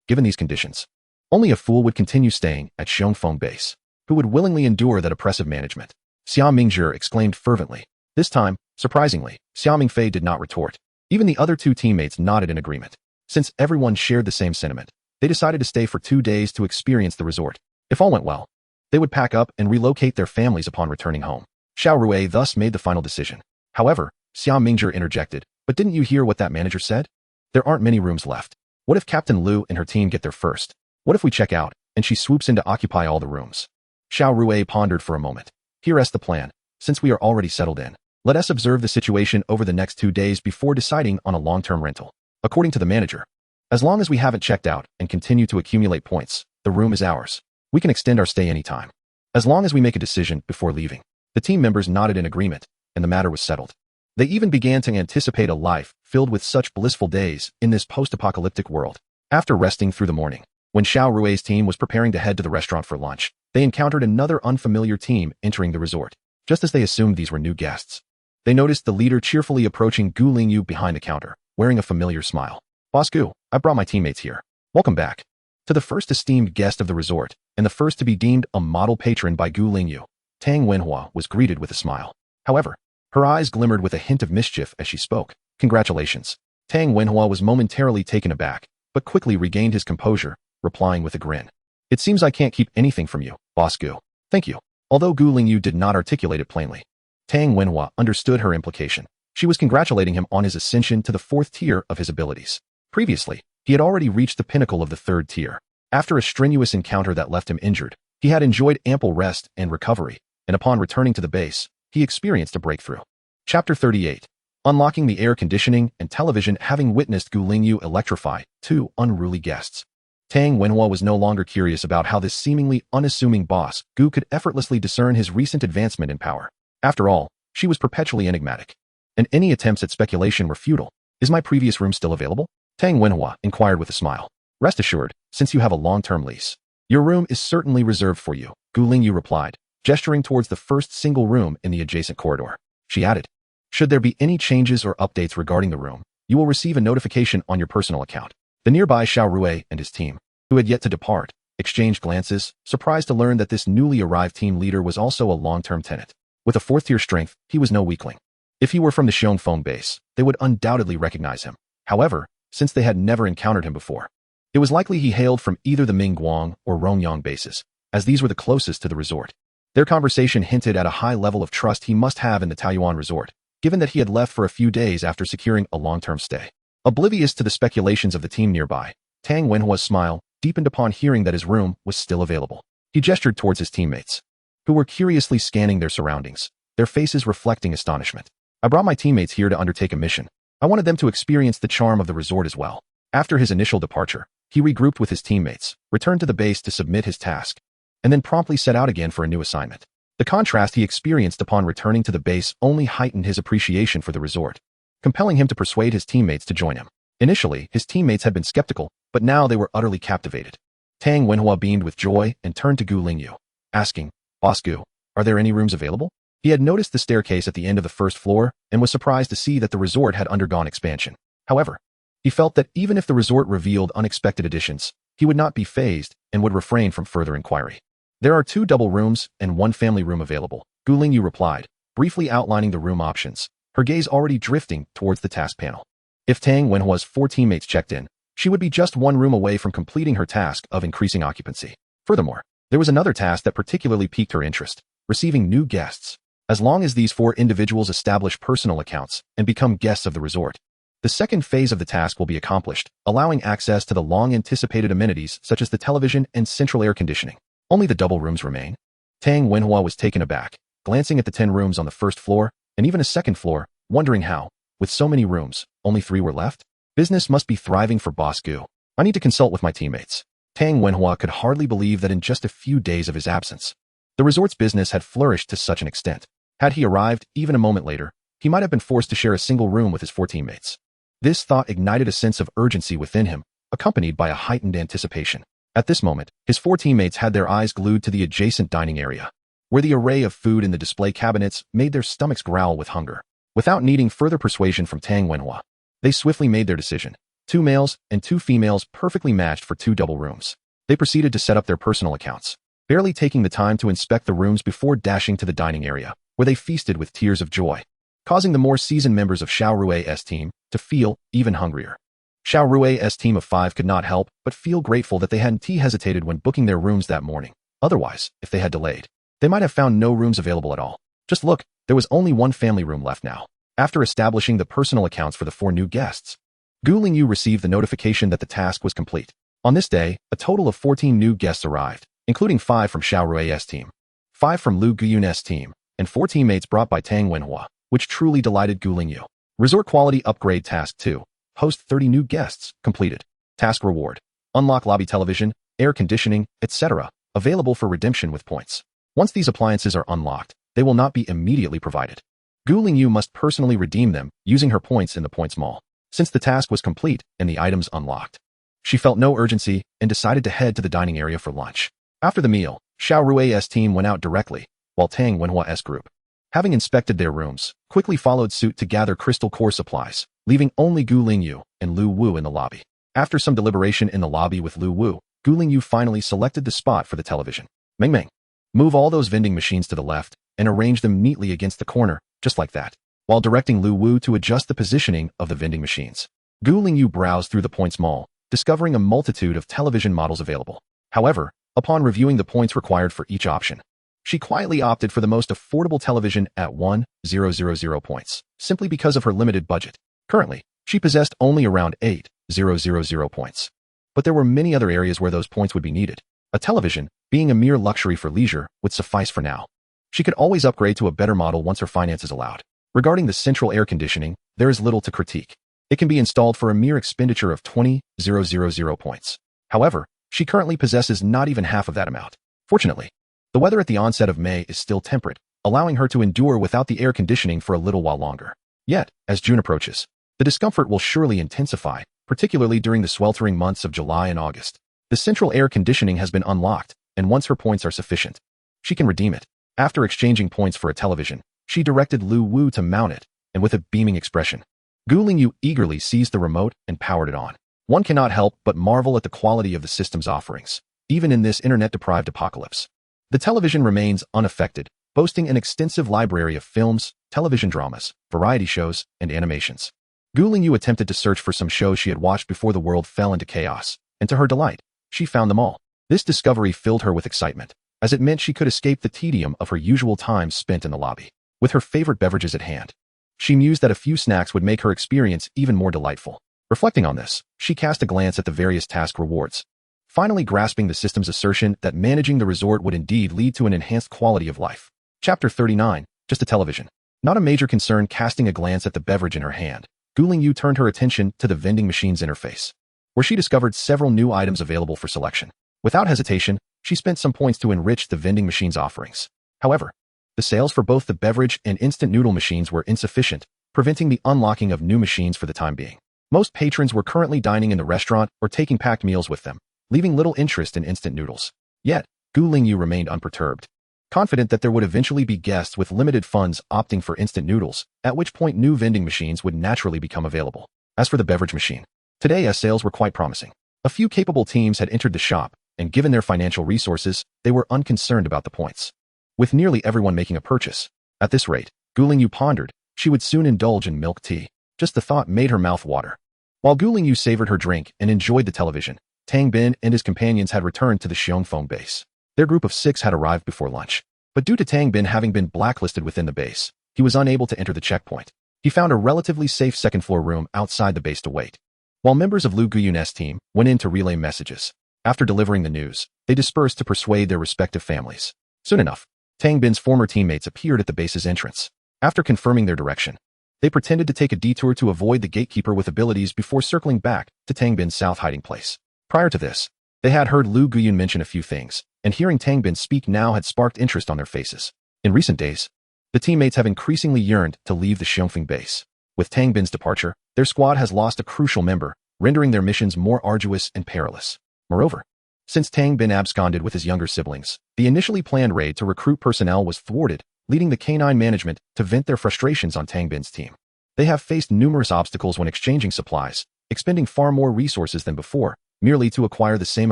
Given these conditions, only a fool would continue staying at Xiongfeng Base. Who would willingly endure that oppressive management? Xia Mingzhi exclaimed fervently. This time, surprisingly, Xia Mingfei did not retort. Even the other 2 teammates nodded in agreement. Since everyone shared the same sentiment, they decided to stay for 2 days to experience the resort. If all went well, they would pack up and relocate their families upon returning home. Xiao Rui thus made the final decision. However, Xia Mingzhi interjected, but didn't you hear what that manager said? There aren't many rooms left. What if Captain Lu and her team get there first? What if we check out, and she swoops in to occupy all the rooms? Xiao Rui pondered for a moment. Here's the plan. Since we are already settled in, let us observe the situation over the next 2 days before deciding on a long-term rental. According to the manager, as long as we haven't checked out and continue to accumulate points, the room is ours. We can extend our stay anytime, as long as we make a decision before leaving. The team members nodded in agreement, and the matter was settled. They even began to anticipate a life filled with such blissful days in this post-apocalyptic world. After resting through the morning, when Xiao Rui's team was preparing to head to the restaurant for lunch, they encountered another unfamiliar team entering the resort. Just as they assumed these were new guests, they noticed the leader cheerfully approaching Gu Lingyu behind the counter, wearing a familiar smile. Boss Gu, I brought my teammates here. Welcome back. To the first esteemed guest of the resort, and the first to be deemed a model patron by Gu Lingyu, Tang Wenhua was greeted with a smile. However, her eyes glimmered with a hint of mischief as she spoke. Congratulations. Tang Wenhua was momentarily taken aback, but quickly regained his composure, replying with a grin. It seems I can't keep anything from you, Boss Gu. Thank you. Although Gu Lingyu did not articulate it plainly, Tang Wenhua understood her implication. She was congratulating him on his ascension to the 4th tier of his abilities. Previously, he had already reached the pinnacle of the 3rd tier. After a strenuous encounter that left him injured, he had enjoyed ample rest and recovery, and upon returning to the base, he experienced a breakthrough. Chapter 38. Unlocking the air conditioning and television. Having witnessed Gu Lingyu electrify 2 unruly guests, Tang Wenhua was no longer curious about how this seemingly unassuming boss, Gu, could effortlessly discern his recent advancement in power. After all, she was perpetually enigmatic, and any attempts at speculation were futile. Is my previous room still available? Tang Wenhua inquired with a smile. Rest assured, since you have a long-term lease, your room is certainly reserved for you, Gu Lingyu replied, gesturing towards the first single room in the adjacent corridor. She added, should there be any changes or updates regarding the room, you will receive a notification on your personal account. The nearby Xiao Rui and his team, who had yet to depart, exchanged glances, surprised to learn that this newly arrived team leader was also a long-term tenant. With a 4th-tier strength, he was no weakling. If he were from the Xiongfeng base, they would undoubtedly recognize him. However, since they had never encountered him before, it was likely he hailed from either the Mingguang or Rongyang bases, as these were the closest to the resort. Their conversation hinted at a high level of trust he must have in the Taiyuan resort, given that he had left for a few days after securing a long-term stay. Oblivious to the speculations of the team nearby, Tang Wenhua's smile deepened upon hearing that his room was still available. He gestured towards his teammates, who were curiously scanning their surroundings, their faces reflecting astonishment. I brought my teammates here to undertake a mission. I wanted them to experience the charm of the resort as well. After his initial departure, he regrouped with his teammates, returned to the base to submit his task, and then promptly set out again for a new assignment. The contrast he experienced upon returning to the base only heightened his appreciation for the resort, compelling him to persuade his teammates to join him. Initially, his teammates had been skeptical, but now they were utterly captivated. Tang Wenhua beamed with joy and turned to Gu Lingyu, asking, "Boss Gu, are there any rooms available?" He had noticed the staircase at the end of the first floor and was surprised to see that the resort had undergone expansion. However, he felt that even if the resort revealed unexpected additions, he would not be fazed and would refrain from further inquiry. "There are 2 double rooms and 1 family room available," Gu Lingyu replied, briefly outlining the room options, her gaze already drifting towards the task panel. If Tang Wenhua's 4 teammates checked in, she would be just 1 room away from completing her task of increasing occupancy. Furthermore, there was another task that particularly piqued her interest, receiving new guests. As long as these 4 individuals establish personal accounts and become guests of the resort, the second phase of the task will be accomplished, allowing access to the long-anticipated amenities such as the television and central air conditioning. Only the double rooms remain. Tang Wenhua was taken aback, glancing at the 10 rooms on the first floor and even a second floor, wondering how, with so many rooms, only 3 were left? Business must be thriving for Boss Gu. I need to consult with my teammates. Tang Wenhua could hardly believe that in just a few days of his absence, the resort's business had flourished to such an extent. Had he arrived even a moment later, he might have been forced to share a single room with his 4 teammates. This thought ignited a sense of urgency within him, accompanied by a heightened anticipation. At this moment, his 4 teammates had their eyes glued to the adjacent dining area, where the array of food in the display cabinets made their stomachs growl with hunger. Without needing further persuasion from Tang Wenhua, they swiftly made their decision. 2 males and 2 females perfectly matched for 2 double rooms. They proceeded to set up their personal accounts, barely taking the time to inspect the rooms before dashing to the dining area, where they feasted with tears of joy, causing the more seasoned members of Xiao Rui's team to feel even hungrier. Xiao Rui's team of 5 could not help but feel grateful that they hadn't hesitated when booking their rooms that morning. Otherwise, if they had delayed, they might have found no rooms available at all. Just look, there was only 1 family room left now. After establishing the personal accounts for the 4 new guests, Gu Lingyu received the notification that the task was complete. On this day, a total of 14 new guests arrived, including 5 from Xiao Rui's team, 5 from Lu Guyun's team, and 4 teammates brought by Tang Wenhua, which truly delighted Gu Lingyu. Resort Quality Upgrade Task 2. Host 30 new guests. Completed. Task Reward. Unlock lobby television, air conditioning, etc. Available for redemption with points. Once these appliances are unlocked, they will not be immediately provided. Gu Lingyu must personally redeem them using her points in the points mall. Since the task was complete and the items unlocked, she felt no urgency and decided to head to the dining area for lunch. After the meal, Xiao Rui's team went out directly, while Tang Wenhua's group, having inspected their rooms, quickly followed suit to gather crystal core supplies, leaving only Gu Lingyu and Lu Wu in the lobby. After some deliberation in the lobby with Lu Wu, Gu Lingyu finally selected the spot for the television. Meng Meng, move all those vending machines to the left and arrange them neatly against the corner, just like that. While directing Lu Wu to adjust the positioning of the vending machines, Gu Lingyu browsed through the points mall, discovering a multitude of television models available. However, upon reviewing the points required for each option, she quietly opted for the most affordable television at 1,000 points, simply because of her limited budget. Currently, she possessed only around 8,000 points. But there were many other areas where those points would be needed. A television, being a mere luxury for leisure, would suffice for now. She could always upgrade to a better model once her finances allowed. Regarding the central air conditioning, there is little to critique. It can be installed for a mere expenditure of 20,000 points. However, she currently possesses not even half of that amount. Fortunately, the weather at the onset of May is still temperate, allowing her to endure without the air conditioning for a little while longer. Yet, as June approaches, the discomfort will surely intensify, particularly during the sweltering months of July and August. The central air conditioning has been unlocked, and once her points are sufficient, she can redeem it. After exchanging points for a television, she directed Lu Wu to mount it, and with a beaming expression, Gu Lingyu eagerly seized the remote and powered it on. One cannot help but marvel at the quality of the system's offerings, even in this internet-deprived apocalypse. The television remains unaffected, boasting an extensive library of films, television dramas, variety shows, and animations. Gu Lingyu attempted to search for some shows she had watched before the world fell into chaos, and to her delight, she found them all. This discovery filled her with excitement. as it meant she could escape the tedium of her usual time spent in the lobby, with her favorite beverages at hand. She mused that a few snacks would make her experience even more delightful. Reflecting on this, she cast a glance at the various task rewards, finally grasping the system's assertion that managing the resort would indeed lead to an enhanced quality of life. Chapter 39, just a television. Not a major concern. Casting a glance at the beverage in her hand, Lingyu turned her attention to the vending machine's interface, where she discovered several new items available for selection. Without hesitation, she spent some points to enrich the vending machine's offerings. However, the sales for both the beverage and instant noodle machines were insufficient, preventing the unlocking of new machines for the time being. Most patrons were currently dining in the restaurant or taking packed meals with them, leaving little interest in instant noodles. Yet, Lingyu remained unperturbed, confident that there would eventually be guests with limited funds opting for instant noodles, at which point new vending machines would naturally become available. As for the beverage machine, today's sales were quite promising. A few capable teams had entered the shop, and given their financial resources, they were unconcerned about the points. With nearly everyone making a purchase, at this rate, Lingyu pondered, she would soon indulge in milk tea. Just the thought made her mouth water. While Lingyu savored her drink and enjoyed the television, Tang Bin and his companions had returned to the Xiongfeng base. Their group of 6 had arrived before lunch, but due to Tang Bin having been blacklisted within the base, he was unable to enter the checkpoint. He found a relatively safe second-floor room outside the base to wait, while members of Lu Guyun's team went in to relay messages. After delivering the news, they dispersed to persuade their respective families. Soon enough, Tang Bin's former teammates appeared at the base's entrance. After confirming their direction, they pretended to take a detour to avoid the gatekeeper with abilities before circling back to Tang Bin's south hiding place. Prior to this, they had heard Lu Guyun mention a few things, and hearing Tang Bin speak now had sparked interest on their faces. In recent days, the teammates have increasingly yearned to leave the Xiongfeng base. With Tang Bin's departure, their squad has lost a crucial member, rendering their missions more arduous and perilous. Moreover, since Tang Bin absconded with his younger siblings, the initially planned raid to recruit personnel was thwarted, leading the K9 management to vent their frustrations on Tang Bin's team. They have faced numerous obstacles when exchanging supplies, expending far more resources than before, merely to acquire the same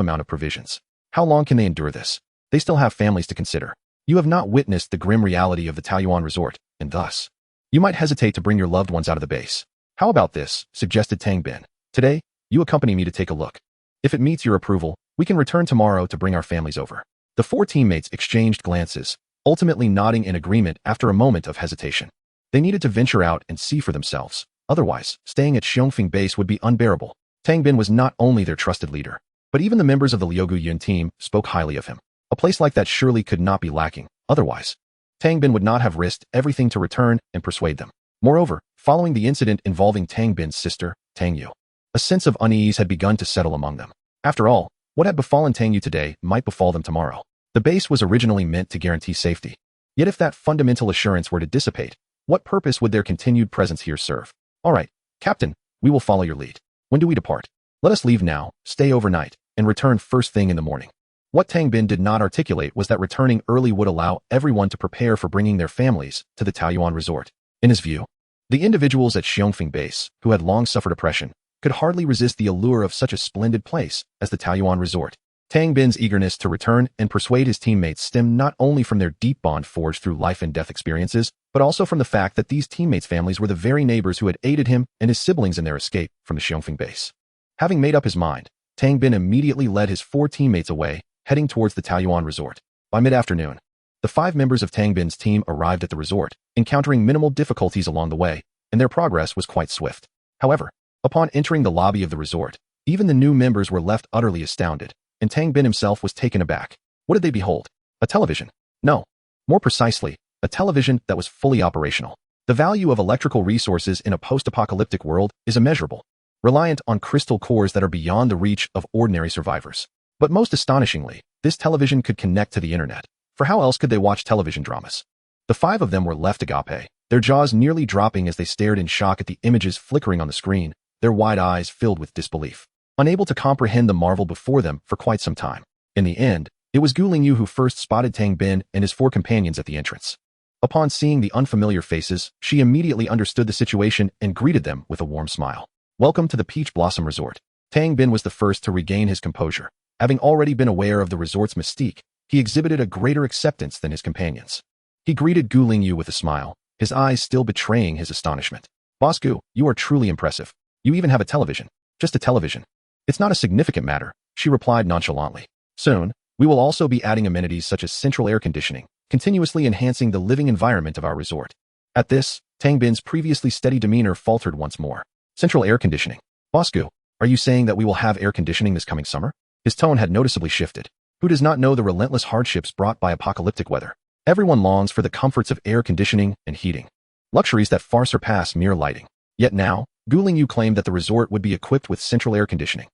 amount of provisions. How long can they endure this? They still have families to consider. You have not witnessed the grim reality of the Taoyuan resort, and thus, you might hesitate to bring your loved ones out of the base. How about this, suggested Tang Bin. Today, you accompany me to take a look. If it meets your approval, we can return tomorrow to bring our families over. The 4 teammates exchanged glances, ultimately nodding in agreement after a moment of hesitation. They needed to venture out and see for themselves. Otherwise, staying at Xiongfeng base would be unbearable. Tang Bin was not only their trusted leader, but even the members of the Liu Guyun team spoke highly of him. A place like that surely could not be lacking. Otherwise, Tang Bin would not have risked everything to return and persuade them. Moreover, following the incident involving Tang Bin's sister, Tang Yu, a sense of unease had begun to settle among them. After all, what had befallen Tang Yu today might befall them tomorrow. The base was originally meant to guarantee safety. Yet if that fundamental assurance were to dissipate, what purpose would their continued presence here serve? All right, Captain, we will follow your lead. When do we depart? Let us leave now, stay overnight, and return first thing in the morning. What Tang Bin did not articulate was that returning early would allow everyone to prepare for bringing their families to the Taoyuan resort. In his view, the individuals at Xiongfeng base, who had long suffered oppression, could hardly resist the allure of such a splendid place as the Taoyuan resort. Tang Bin's eagerness to return and persuade his teammates stemmed not only from their deep bond forged through life and death experiences, but also from the fact that these teammates' families were the very neighbors who had aided him and his siblings in their escape from the Xiongfeng base. Having made up his mind, Tang Bin immediately led his 4 teammates away, heading towards the Taoyuan resort. By mid-afternoon, the 5 members of Tang Bin's team arrived at the resort, encountering minimal difficulties along the way, and their progress was quite swift. However, upon entering the lobby of the resort, even the new members were left utterly astounded, and Tang Bin himself was taken aback. What did they behold? A television? No. More precisely, a television that was fully operational. The value of electrical resources in a post-apocalyptic world is immeasurable, reliant on crystal cores that are beyond the reach of ordinary survivors. But most astonishingly, this television could connect to the internet. For how else could they watch television dramas? The 5 of them were left agape, their jaws nearly dropping as they stared in shock at the images flickering on the screen, their wide eyes filled with disbelief, unable to comprehend the marvel before them for quite some time. In the end, it was Lingyu who first spotted Tang Bin and his 4 companions at the entrance. Upon seeing the unfamiliar faces, she immediately understood the situation and greeted them with a warm smile. Welcome to the Peach Blossom Resort. Tang Bin was the first to regain his composure. Having already been aware of the resort's mystique, he exhibited a greater acceptance than his companions. He greeted Lingyu with a smile, his eyes still betraying his astonishment. Boss Gu, you are truly impressive. You even have a television. Just a television. It's not a significant matter, she replied nonchalantly. Soon, We will also be adding amenities such as central air conditioning, continuously enhancing the living environment of our resort. At this, Tang Bin's previously steady demeanor faltered once more. Central air conditioning. Boss Gu, are you saying that we will have air conditioning this coming summer? His tone had noticeably shifted. Who does not know the relentless hardships brought by apocalyptic weather? Everyone longs for the comforts of air conditioning and heating. Luxuries that far surpass mere lighting. Yet now, Gu Lingyu claimed that the resort would be equipped with central air conditioning.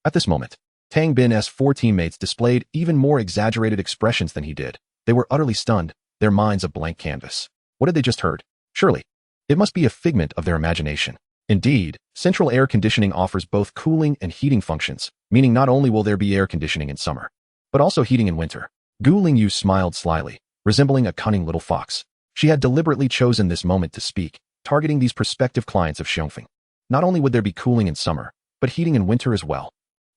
At this moment, Tang Bin's four teammates displayed even more exaggerated expressions than he did. They were utterly stunned, their minds a blank canvas. What had they just heard? Surely, it must be a figment of their imagination. Indeed, central air conditioning offers both cooling and heating functions, meaning not only will there be air conditioning in summer, but also heating in winter. Gu Lingyu smiled slyly, resembling a cunning little fox. She had deliberately chosen this moment to speak, targeting these prospective clients of Xiongfeng. Not only would there be cooling in summer, but heating in winter as well.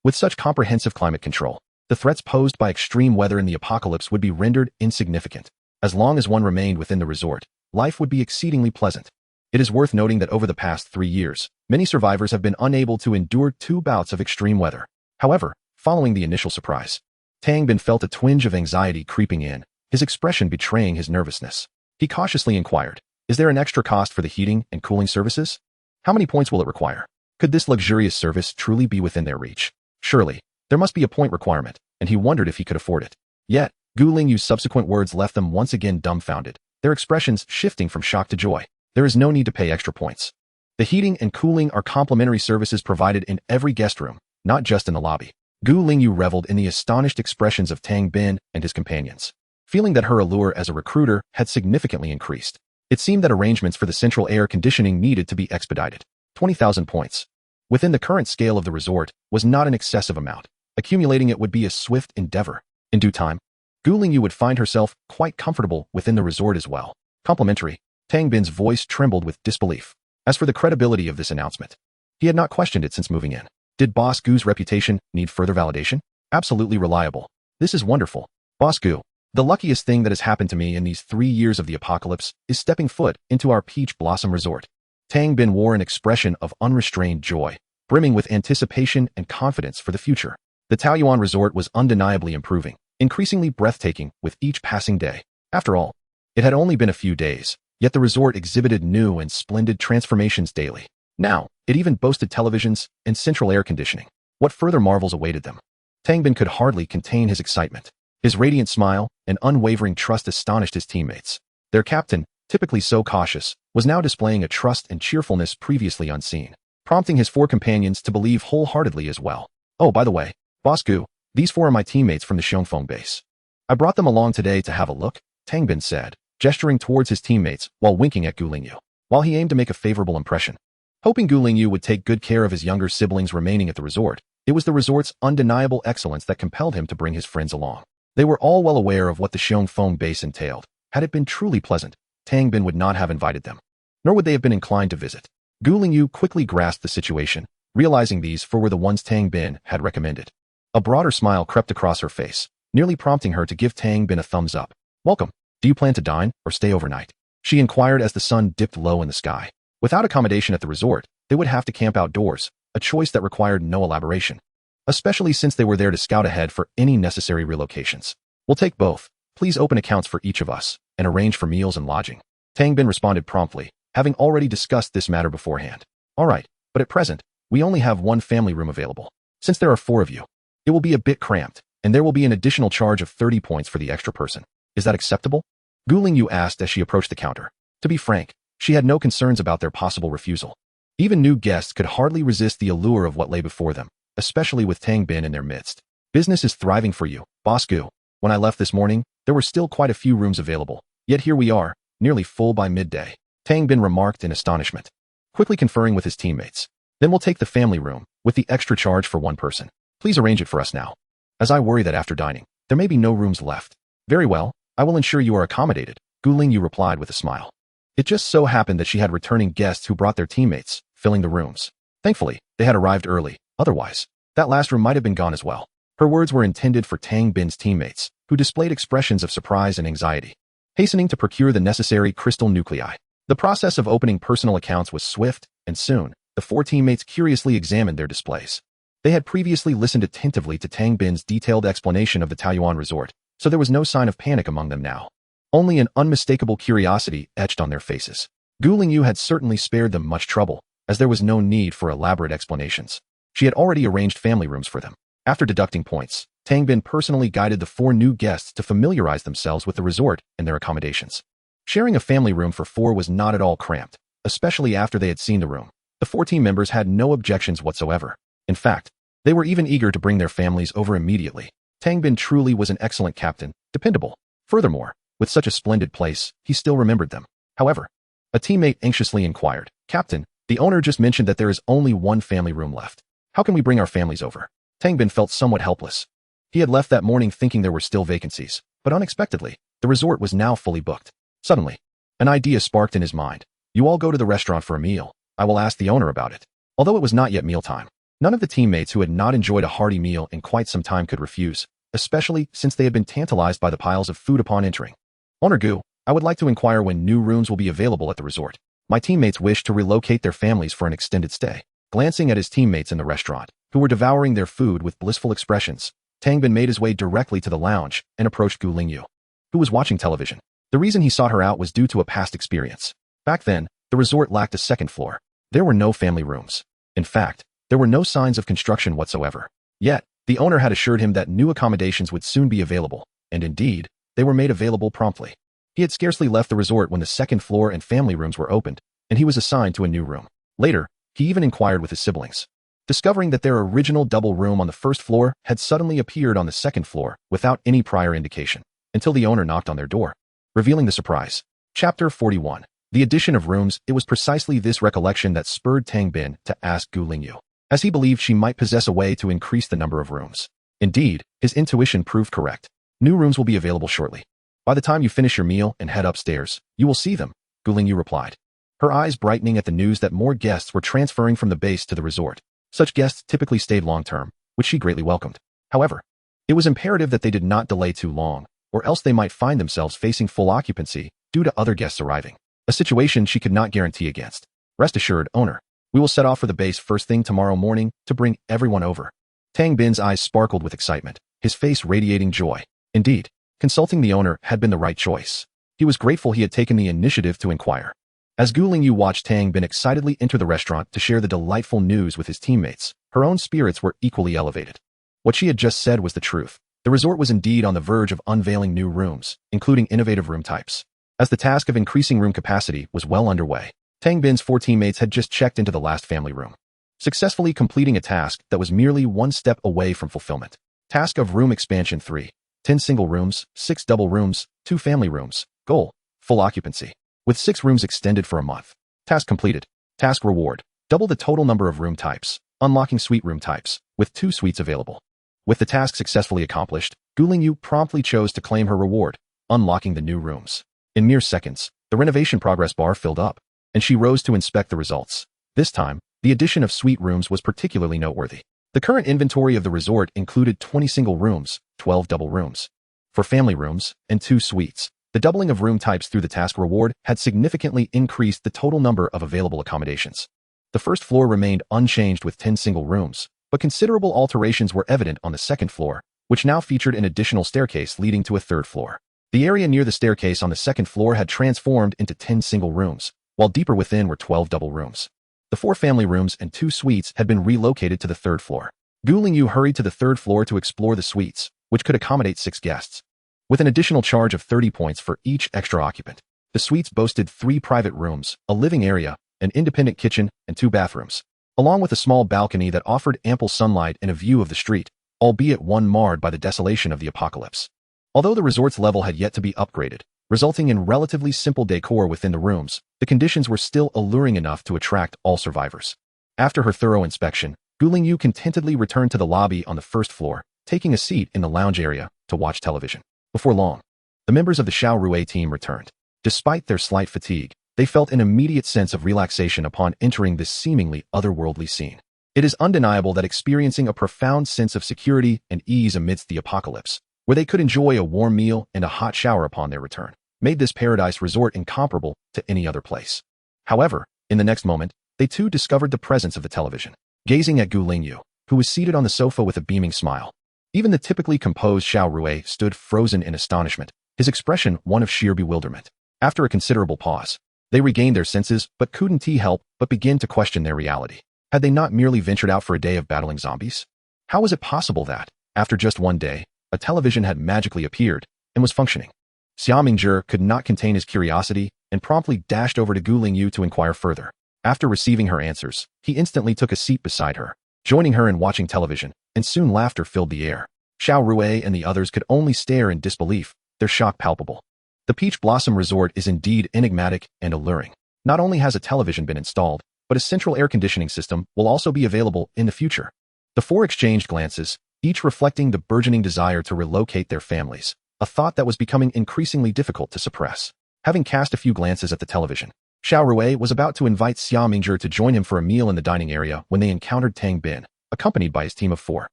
With such comprehensive climate control, the threats posed by extreme weather in the apocalypse would be rendered insignificant. As long as one remained within the resort, life would be exceedingly pleasant. It is worth noting that over the past 3 years, many survivors have been unable to endure 2 bouts of extreme weather. However, following the initial surprise, Tang Bin felt a twinge of anxiety creeping in, his expression betraying his nervousness. He cautiously inquired, is there an extra cost for the heating and cooling services? How many points will it require? Could this luxurious service truly be within their reach? Surely, there must be a point requirement, and he wondered if he could afford it. Yet, Gu Lingyu's subsequent words left them once again dumbfounded, their expressions shifting from shock to joy. There is no need to pay extra points. The heating and cooling are complimentary services provided in every guest room, not just in the lobby. Gu Lingyu reveled in the astonished expressions of Tang Bin and his companions, feeling that her allure as a recruiter had significantly increased. It seemed that arrangements for the central air conditioning needed to be expedited. 20,000 points. Within the current scale of the resort, was not an excessive amount. Accumulating it would be a swift endeavor. In due time, Gu Lingyu would find herself quite comfortable within the resort as well. Complimentary. Tang Bin's voice trembled with disbelief. As for the credibility of this announcement, he had not questioned it since moving in. Did Boss Gu's reputation need further validation? Absolutely reliable. This is wonderful. Boss Gu, the luckiest thing that has happened to me in these 3 years of the apocalypse is stepping foot into our Peach Blossom Resort. Tang Bin wore an expression of unrestrained joy, brimming with anticipation and confidence for the future. The Taoyuan Resort was undeniably improving, increasingly breathtaking with each passing day. After all, it had only been a few days, yet the resort exhibited new and splendid transformations daily. Now, it even boasted televisions and central air conditioning. What further marvels awaited them? Tang Bin could hardly contain his excitement. His radiant smile and unwavering trust astonished his teammates. Their captain, typically so cautious, was now displaying a trust and cheerfulness previously unseen, prompting his 4 companions to believe wholeheartedly as well. Oh, by the way, Boss Gu, these 4 are my teammates from the Xiongfeng base. I brought them along today to have a look, Tang Bin said, gesturing towards his teammates while winking at Gu Lingyu, while he aimed to make a favorable impression. Hoping Gu Lingyu would take good care of his younger siblings remaining at the resort, it was the resort's undeniable excellence that compelled him to bring his friends along. They were all well aware of what the Xiongfeng base entailed. Had it been truly pleasant, Tang Bin would not have invited them, nor would they have been inclined to visit. Gu Lingyu quickly grasped the situation, realizing these 4 were the ones Tang Bin had recommended. A broader smile crept across her face, nearly prompting her to give Tang Bin a thumbs up. Welcome. Do you plan to dine or stay overnight? She inquired as the sun dipped low in the sky. Without accommodation at the resort, they would have to camp outdoors, a choice that required no elaboration, especially since they were there to scout ahead for any necessary relocations. We'll take both. Please open accounts for each of us and arrange for meals and lodging. Tang Bin responded promptly, having already discussed this matter beforehand. All right, but at present, we only have 1 family room available. Since there are 4 of you, it will be a bit cramped, and there will be an additional charge of 30 points for the extra person. Is that acceptable? Gu Lingyu asked as she approached the counter. To be frank, she had no concerns about their possible refusal. Even new guests could hardly resist the allure of what lay before them, especially with Tang Bin in their midst. Business is thriving for you, Boss Gu. When I left this morning, there were still quite a few rooms available, yet here we are, nearly full by midday. Tang Bin remarked in astonishment, quickly conferring with his teammates. Then we'll take the family room, with the extra charge for 1 person. Please arrange it for us now, as I worry that after dining, there may be no rooms left. Very well, I will ensure you are accommodated, Gu Lingyu replied with a smile. It just so happened that she had returning guests who brought their teammates, filling the rooms. Thankfully, they had arrived early, otherwise, that last room might have been gone as well. Her words were intended for Tang Bin's teammates, who displayed expressions of surprise and anxiety, hastening to procure the necessary crystal nuclei. The process of opening personal accounts was swift, and soon, the 4 teammates curiously examined their displays. They had previously listened attentively to Tang Bin's detailed explanation of the Taoyuan resort, so there was no sign of panic among them now. Only an unmistakable curiosity etched on their faces. Gu Lingyu had certainly spared them much trouble, as there was no need for elaborate explanations. She had already arranged family rooms for them. After deducting points, Tang Bin personally guided the 4 new guests to familiarize themselves with the resort and their accommodations. Sharing a family room for 4 was not at all cramped, especially after they had seen the room. The 4 team members had no objections whatsoever. In fact, they were even eager to bring their families over immediately. Tang Bin truly was an excellent captain, dependable. Furthermore, with such a splendid place, he still remembered them. However, a teammate anxiously inquired, "Captain, the owner just mentioned that there is only 1 family room left. How can we bring our families over?" Tang Bin felt somewhat helpless. He had left that morning thinking there were still vacancies, but unexpectedly, the resort was now fully booked. Suddenly, an idea sparked in his mind. "You all go to the restaurant for a meal. I will ask the owner about it." Although it was not yet mealtime, none of the teammates who had not enjoyed a hearty meal in quite some time could refuse, especially since they had been tantalized by the piles of food upon entering. "Owner Gu, I would like to inquire when new rooms will be available at the resort. My teammates wish to relocate their families for an extended stay." Glancing at his teammates in the restaurant, who were devouring their food with blissful expressions, Tang Bin made his way directly to the lounge and approached Gu Lingyu, who was watching television. The reason he sought her out was due to a past experience. Back then, the resort lacked a second floor. There were no family rooms. In fact, there were no signs of construction whatsoever. Yet, the owner had assured him that new accommodations would soon be available, and indeed, they were made available promptly. He had scarcely left the resort when the second floor and family rooms were opened, and he was assigned to a new room. Later, he even inquired with his siblings, discovering that their original double room on the first floor had suddenly appeared on the second floor without any prior indication, until the owner knocked on their door, revealing the surprise. Chapter 41. The addition of rooms. It was precisely this recollection that spurred Tang Bin to ask Gu Lingyu, as he believed she might possess a way to increase the number of rooms. Indeed, his intuition proved correct. "New rooms will be available shortly. By the time you finish your meal and head upstairs, you will see them," Gu Lingyu replied, her eyes brightening at the news that more guests were transferring from the base to the resort. Such guests typically stayed long-term, which she greatly welcomed. However, it was imperative that they did not delay too long, or else they might find themselves facing full occupancy due to other guests arriving, a situation she could not guarantee against. "Rest assured, owner, we will set off for the base first thing tomorrow morning to bring everyone over." Tang Bin's eyes sparkled with excitement, his face radiating joy. Indeed, consulting the owner had been the right choice. He was grateful he had taken the initiative to inquire. As Gu Lingyu watched Tang Bin excitedly enter the restaurant to share the delightful news with his teammates, her own spirits were equally elevated. What she had just said was the truth. The resort was indeed on the verge of unveiling new rooms, including innovative room types. As the task of increasing room capacity was well underway, Tang Bin's 4 teammates had just checked into the last family room, successfully completing a task that was merely one step away from fulfillment. Task of Room Expansion 3. 10 single rooms, 6 double rooms, 2 family rooms. Goal: full occupancy, with 6 rooms extended for a month. Task completed. Task reward: double the total number of room types, unlocking suite room types, with 2 suites available. With the task successfully accomplished, Gu Lingyu promptly chose to claim her reward, unlocking the new rooms. In mere seconds, the renovation progress bar filled up, and she rose to inspect the results. This time, the addition of suite rooms was particularly noteworthy. The current inventory of the resort included 20 single rooms, 12 double rooms, 4 family rooms, and 2 suites. The doubling of room types through the task reward had significantly increased the total number of available accommodations. The first floor remained unchanged with 10 single rooms, but considerable alterations were evident on the second floor, which now featured an additional staircase leading to a third floor. The area near the staircase on the second floor had transformed into 10 single rooms, while deeper within were 12 double rooms. The 4 family rooms and 2 suites had been relocated to the third floor. Gu Lingyu hurried to the third floor to explore the suites, which could accommodate 6 guests, with an additional charge of 30 points for each extra occupant. The suites boasted 3 private rooms, a living area, an independent kitchen, and 2 bathrooms, along with a small balcony that offered ample sunlight and a view of the street, albeit one marred by the desolation of the apocalypse. Although the resort's level had yet to be upgraded, resulting in relatively simple decor within the rooms, the conditions were still alluring enough to attract all survivors. After her thorough inspection, Gu Lingyu contentedly returned to the lobby on the first floor, taking a seat in the lounge area to watch television. Before long, the members of the Xiao Rui team returned. Despite their slight fatigue, they felt an immediate sense of relaxation upon entering this seemingly otherworldly scene. It is undeniable that experiencing a profound sense of security and ease amidst the apocalypse, where they could enjoy a warm meal and a hot shower upon their return, made this paradise resort incomparable to any other place. However, in the next moment, they too discovered the presence of the television. Gazing at Gu Lingyu, who was seated on the sofa with a beaming smile. Even the typically composed Xiao Rui stood frozen in astonishment, his expression one of sheer bewilderment. After a considerable pause, they regained their senses but couldn't help but begin to question their reality. Had they not merely ventured out for a day of battling zombies? How was it possible that, after just one day, a television had magically appeared and was functioning? Xia Mingzhi could not contain his curiosity and promptly dashed over to Gu Lingyu to inquire further. After receiving her answers, he instantly took a seat beside her, joining her in watching television, and soon laughter filled the air. Xiao Rui and the others could only stare in disbelief, their shock palpable. The Peach Blossom Resort is indeed enigmatic and alluring. Not only has a television been installed, but a central air conditioning system will also be available in the future. The four exchanged glances, each reflecting the burgeoning desire to relocate their families, a thought that was becoming increasingly difficult to suppress. Having cast a few glances at the television, Xiao Rui was about to invite Xia Mingzhi to join him for a meal in the dining area when they encountered Tang Bin, accompanied by his team of four.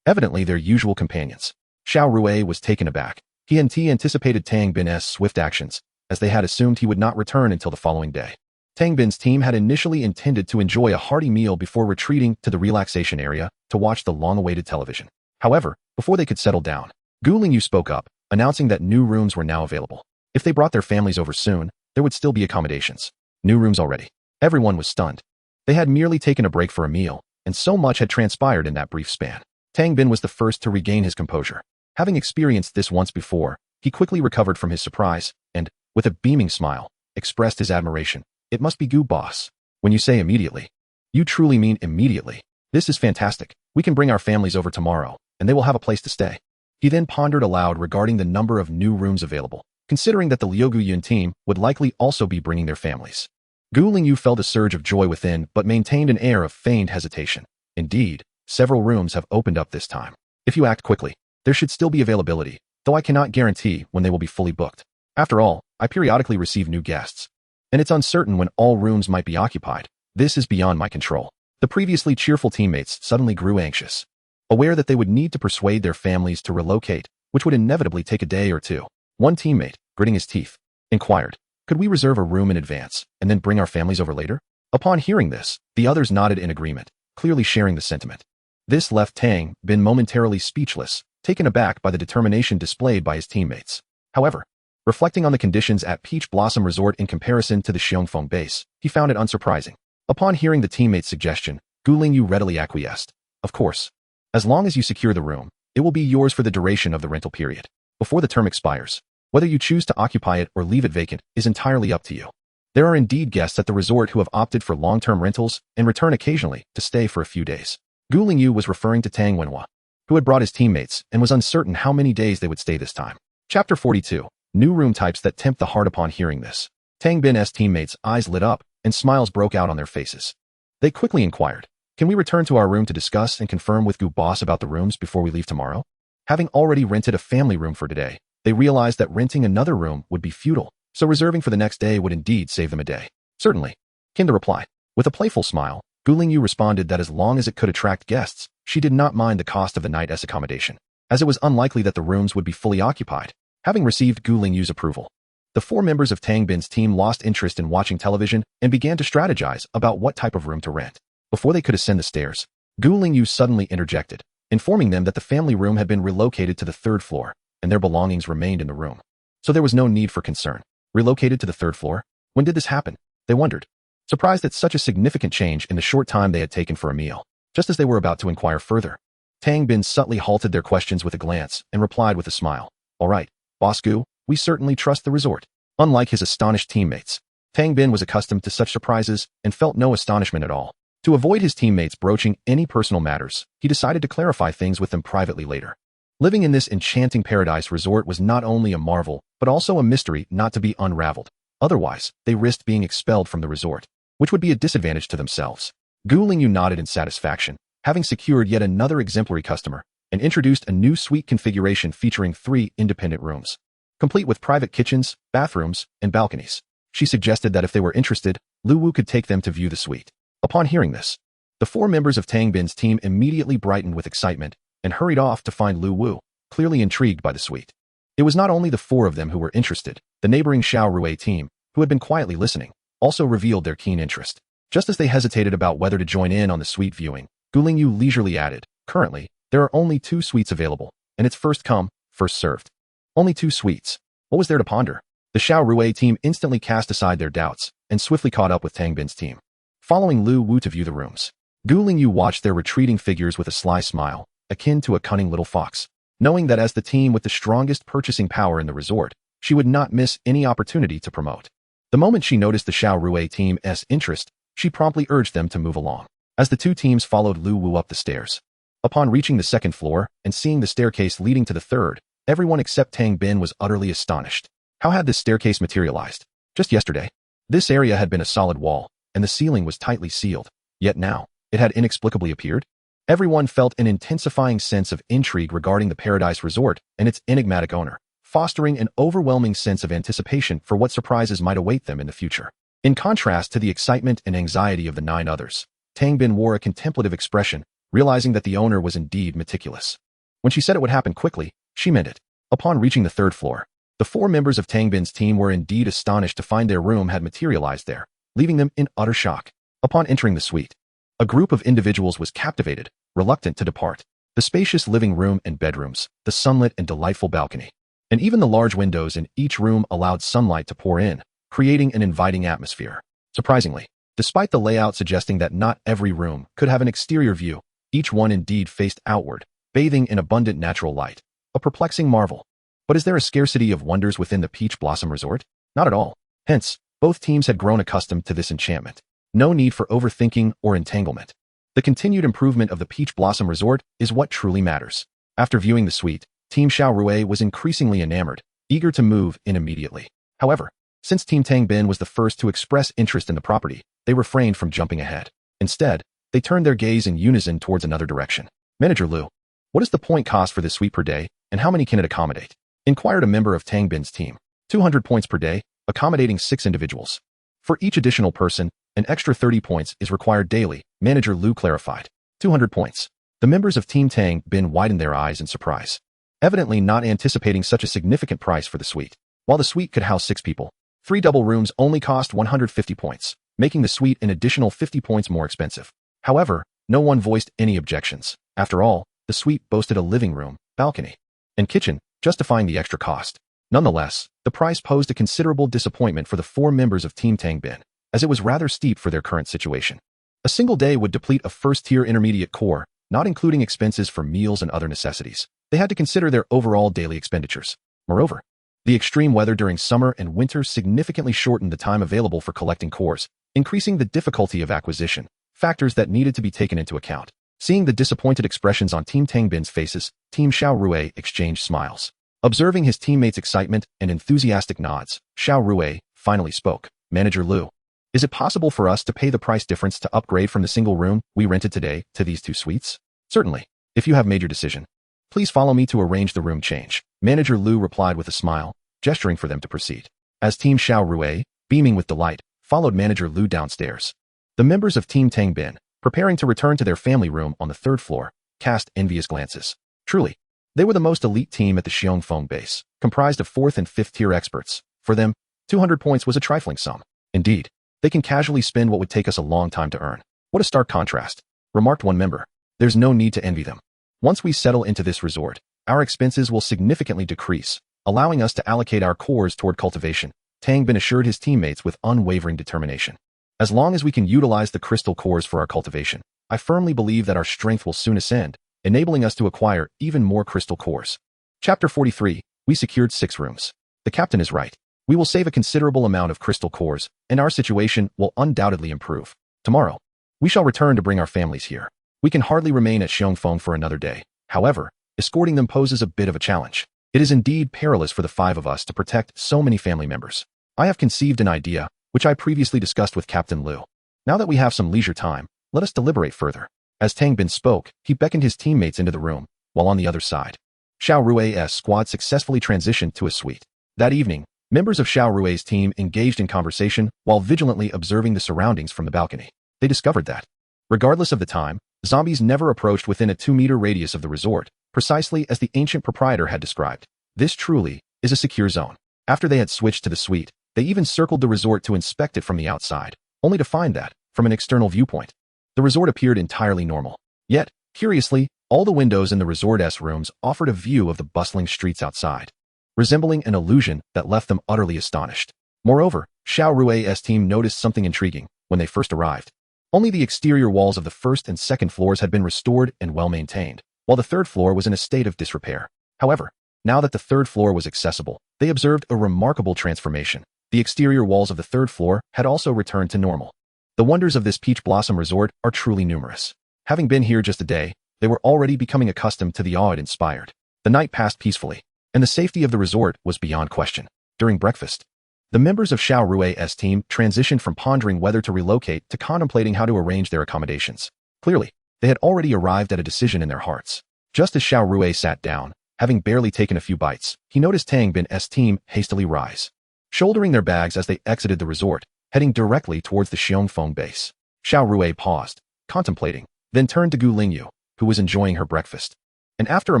Evidently their usual companions. Xiao Rui was taken aback. He anticipated Tang Bin's swift actions, as they had assumed he would not return until the following day. Tang Bin's team had initially intended to enjoy a hearty meal before retreating to the relaxation area to watch the long-awaited television. However, before they could settle down, Gu Lingyu spoke up, announcing that new rooms were now available. If they brought their families over soon, there would still be accommodations. New rooms already. Everyone was stunned. They had merely taken a break for a meal, and so much had transpired in that brief span. Tang Bin was the first to regain his composure. Having experienced this once before, he quickly recovered from his surprise, and, with a beaming smile, expressed his admiration. It must be Gu boss. When you say immediately, you truly mean immediately. This is fantastic. We can bring our families over tomorrow, and they will have a place to stay. He then pondered aloud regarding the number of new rooms available, considering that the Liu Yun team would likely also be bringing their families. Gu Lingyu felt a surge of joy within but maintained an air of feigned hesitation. Indeed, several rooms have opened up this time. If you act quickly, there should still be availability, though I cannot guarantee when they will be fully booked. After all, I periodically receive new guests, and it's uncertain when all rooms might be occupied. This is beyond my control. The previously cheerful teammates suddenly grew anxious, aware that they would need to persuade their families to relocate, which would inevitably take a day or two. One teammate, gritting his teeth, inquired, "Could we reserve a room in advance and then bring our families over later?" Upon hearing this, the others nodded in agreement, clearly sharing the sentiment. This left Tang Bin momentarily speechless, taken aback by the determination displayed by his teammates. However, reflecting on the conditions at Peach Blossom Resort in comparison to the Xiongfeng base, he found it unsurprising. Upon hearing the teammate's suggestion, Gu Lingyu readily acquiesced. Of course. As long as you secure the room, it will be yours for the duration of the rental period. Before the term expires, whether you choose to occupy it or leave it vacant is entirely up to you. There are indeed guests at the resort who have opted for long-term rentals and return occasionally to stay for a few days. Gu Lingyu was referring to Tang Wenhua, who had brought his teammates and was uncertain how many days they would stay this time. Chapter 42. New room types that tempt the heart. Upon hearing this, Tang Bin's teammates' eyes lit up and smiles broke out on their faces. They quickly inquired, "Can we return to our room to discuss and confirm with Gu boss about the rooms before we leave tomorrow?" Having already rented a family room for today, they realized that renting another room would be futile, so reserving for the next day would indeed save them a day. "Certainly," came the reply. With a playful smile, Gu Lingyu responded that as long as it could attract guests, she did not mind the cost of the night's accommodation, as it was unlikely that the rooms would be fully occupied. Having received Gu Lingyu's approval, the four members of Tang Bin's team lost interest in watching television and began to strategize about what type of room to rent. Before they could ascend the stairs, Gu Lingyu suddenly interjected, informing them that the family room had been relocated to the third floor, and their belongings remained in the room. So there was no need for concern. Relocated to the third floor? When did this happen? They wondered, surprised at such a significant change in the short time they had taken for a meal. Just as they were about to inquire further, Tang Bin subtly halted their questions with a glance and replied with a smile, "All right, Boss Gu, we certainly trust the resort." Unlike his astonished teammates, Tang Bin was accustomed to such surprises and felt no astonishment at all. To avoid his teammates broaching any personal matters, he decided to clarify things with them privately later. Living in this enchanting paradise resort was not only a marvel, but also a mystery not to be unraveled. Otherwise, they risked being expelled from the resort, which would be a disadvantage to themselves. Gu Lingyu nodded in satisfaction, having secured yet another exemplary customer, and introduced a new suite configuration featuring 3 independent rooms, complete with private kitchens, bathrooms, and balconies. She suggested that if they were interested, Lu Wu could take them to view the suite. Upon hearing this, the 4 members of Tang Bin's team immediately brightened with excitement and hurried off to find Lu Wu, clearly intrigued by the suite. It was not only the 4 of them who were interested. The neighboring Xiao Rui team, who had been quietly listening, also revealed their keen interest. Just as they hesitated about whether to join in on the suite viewing, Gu Lingyu leisurely added, Currently, there are only 2 suites available, and it's first come, first served. Only 2 suites. What was there to ponder? The Xiao Rui team instantly cast aside their doubts and swiftly caught up with Tang Bin's team. Following Lu Wu to view the rooms, Gu Lingyu watched their retreating figures with a sly smile, akin to a cunning little fox. Knowing that as the team with the strongest purchasing power in the resort, she would not miss any opportunity to promote. The moment she noticed the Xiao Rui team's interest, she promptly urged them to move along. As the 2 teams followed Lu Wu up the stairs. Upon reaching the 2nd floor and seeing the staircase leading to the 3rd, everyone except Tang Bin was utterly astonished. How had this staircase materialized? Just yesterday, this area had been a solid wall, and the ceiling was tightly sealed. Yet now, it had inexplicably appeared. Everyone felt an intensifying sense of intrigue regarding the Paradise Resort and its enigmatic owner, fostering an overwhelming sense of anticipation for what surprises might await them in the future. In contrast to the excitement and anxiety of the 9 others, Tang Bin wore a contemplative expression, realizing that the owner was indeed meticulous. When she said it would happen quickly, she meant it. Upon reaching the 3rd floor, the 4 members of Tang Bin's team were indeed astonished to find their room had materialized there, leaving them in utter shock. Upon entering the suite, a group of individuals was captivated, reluctant to depart. The spacious living room and bedrooms, the sunlit and delightful balcony, and even the large windows in each room allowed sunlight to pour in, creating an inviting atmosphere. Surprisingly, despite the layout suggesting that not every room could have an exterior view, each one indeed faced outward, bathing in abundant natural light. A perplexing marvel. But is there a scarcity of wonders within the Peach Blossom Resort? Not at all. Hence, both teams had grown accustomed to this enchantment. No need for overthinking or entanglement. The continued improvement of the Peach Blossom Resort is what truly matters. After viewing the suite, Team Xiao Rui was increasingly enamored, eager to move in immediately. However, since Team Tang Bin was the first to express interest in the property, they refrained from jumping ahead. Instead, they turned their gaze in unison towards another direction. Manager Lu, what is the point cost for this suite per day, and how many can it accommodate? Inquired a member of Tang Bin's team. 200 points per day, accommodating 6 individuals. For each additional person, an extra 30 points is required daily, Manager Lu clarified. 200 points. The members of Team Tang Bin widened their eyes in surprise, evidently not anticipating such a significant price for the suite. While the suite could house 6 people, 3 double rooms only cost 150 points, making the suite an additional 50 points more expensive. However, no one voiced any objections. After all, the suite boasted a living room, balcony, and kitchen, justifying the extra cost. Nonetheless, the price posed a considerable disappointment for the 4 members of Team Tang Bin, as it was rather steep for their current situation. A single day would deplete a first-tier intermediate core, not including expenses for meals and other necessities. They had to consider their overall daily expenditures. Moreover, the extreme weather during summer and winter significantly shortened the time available for collecting cores, increasing the difficulty of acquisition, factors that needed to be taken into account. Seeing the disappointed expressions on Team Tang Bin's faces, Team Xiao Rui exchanged smiles. Observing his teammates' excitement and enthusiastic nods, Xiao Rui finally spoke. Manager Lu, is it possible for us to pay the price difference to upgrade from the single room we rented today to these 2 suites? Certainly. If you have made your decision, please follow me to arrange the room change. Manager Lu replied with a smile, gesturing for them to proceed. As Team Xiao Rui, beaming with delight, followed Manager Lu downstairs. The members of Team Tang Bin, preparing to return to their family room on the 3rd floor, cast envious glances. Truly, they were the most elite team at the Xiongfeng base, comprised of 4th and 5th tier experts. For them, 200 points was a trifling sum. Indeed, they can casually spend what would take us a long time to earn. What a stark contrast, remarked one member. There's no need to envy them. Once we settle into this resort, our expenses will significantly decrease, allowing us to allocate our cores toward cultivation. Tang Bin assured his teammates with unwavering determination. As long as we can utilize the crystal cores for our cultivation, I firmly believe that our strength will soon ascend, enabling us to acquire even more crystal cores. Chapter 43, we secured 6 rooms. The captain is right. We will save a considerable amount of crystal cores, and our situation will undoubtedly improve. Tomorrow, we shall return to bring our families here. We can hardly remain at Xiongfeng for another day. However, escorting them poses a bit of a challenge. It is indeed perilous for the 5 of us to protect so many family members. I have conceived an idea, which I previously discussed with Captain Liu. Now that we have some leisure time, let us deliberate further. As Tang Bin spoke, he beckoned his teammates into the room, while on the other side, Xiao Rui's squad successfully transitioned to a suite. That evening, members of Xiao Rui's team engaged in conversation while vigilantly observing the surroundings from the balcony. They discovered that, regardless of the time, zombies never approached within a 2-meter radius of the resort, precisely as the ancient proprietor had described. This truly is a secure zone. After they had switched to the suite, they even circled the resort to inspect it from the outside, only to find that, from an external viewpoint, the resort appeared entirely normal. Yet, curiously, All the windows in the resort's rooms offered a view of the bustling streets outside, resembling an illusion that left them utterly astonished. Moreover, Xiao Rui's team noticed something intriguing when they first arrived. Only the exterior walls of the first and second floors had been restored and well maintained, while the third floor was in a state of disrepair. However, now that the third floor was accessible, they observed a remarkable transformation. The exterior walls of the third floor had also returned to normal. The wonders of this Peach Blossom Resort are truly numerous. Having been here just a day, they were already becoming accustomed to the awe it inspired. The night passed peacefully, and the safety of the resort was beyond question. During breakfast, the members of Xiao Rui's team transitioned from pondering whether to relocate to contemplating how to arrange their accommodations. Clearly, they had already arrived at a decision in their hearts. Just as Xiao Rui sat down, having barely taken a few bites, he noticed Tang Bin's team hastily rise, shouldering their bags as they exited the resort, heading directly towards the Xiongfeng base. Xiao Rui paused, contemplating, then turned to Gu Lingyu, who was enjoying her breakfast, and after a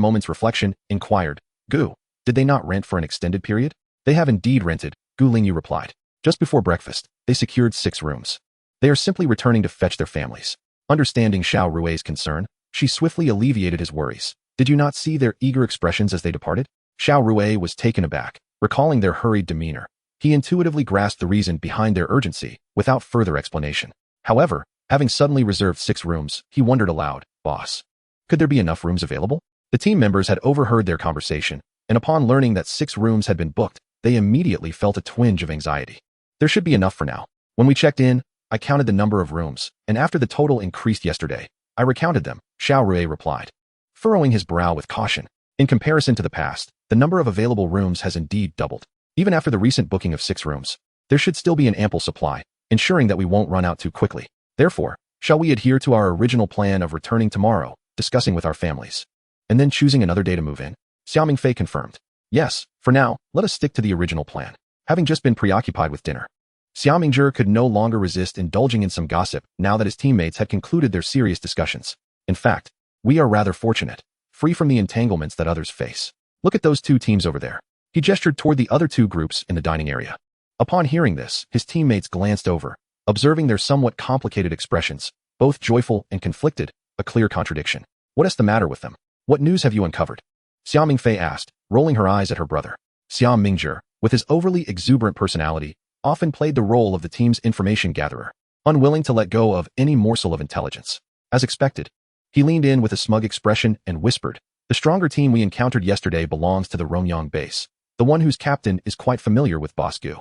moment's reflection, inquired, "Gu, did they not rent for an extended period?" "They have indeed rented," Gu Lingyu replied. "Just before breakfast, they secured 6 rooms. They are simply returning to fetch their families." Understanding Xiao Rui's concern, she swiftly alleviated his worries. "Did you not see their eager expressions as they departed?" Xiao Rui was taken aback, recalling their hurried demeanor. He intuitively grasped the reason behind their urgency, without further explanation. However, having suddenly reserved 6 rooms, he wondered aloud, "Boss, could there be enough rooms available?" The team members had overheard their conversation, and upon learning that 6 rooms had been booked, they immediately felt a twinge of anxiety. "There should be enough for now. When we checked in, I counted the number of rooms, and after the total increased yesterday, I recounted them," Xiao Rui replied, furrowing his brow with caution. In comparison to the past, the number of available rooms has indeed doubled. Even after the recent booking of 6 rooms, there should still be an ample supply, ensuring that we won't run out too quickly. Therefore, shall we adhere to our original plan of returning tomorrow, discussing with our families, and then choosing another day to move in? Xiao Mingfei confirmed. "Yes, for now, let us stick to the original plan." Having just been preoccupied with dinner, Xiao Mingzhi could no longer resist indulging in some gossip now that his teammates had concluded their serious discussions. "In fact, we are rather fortunate, free from the entanglements that others face. Look at those 2 teams over there." He gestured toward the other 2 groups in the dining area. Upon hearing this, his teammates glanced over, observing their somewhat complicated expressions, both joyful and conflicted, a clear contradiction. "What is the matter with them? What news have you uncovered?" Xiao Mingfei asked, rolling her eyes at her brother. Xiao Mingzhi, with his overly exuberant personality, often played the role of the team's information gatherer, unwilling to let go of any morsel of intelligence. As expected, he leaned in with a smug expression and whispered, "The stronger team we encountered yesterday belongs to the Rongyang base, the one whose captain is quite familiar with Boss Gu.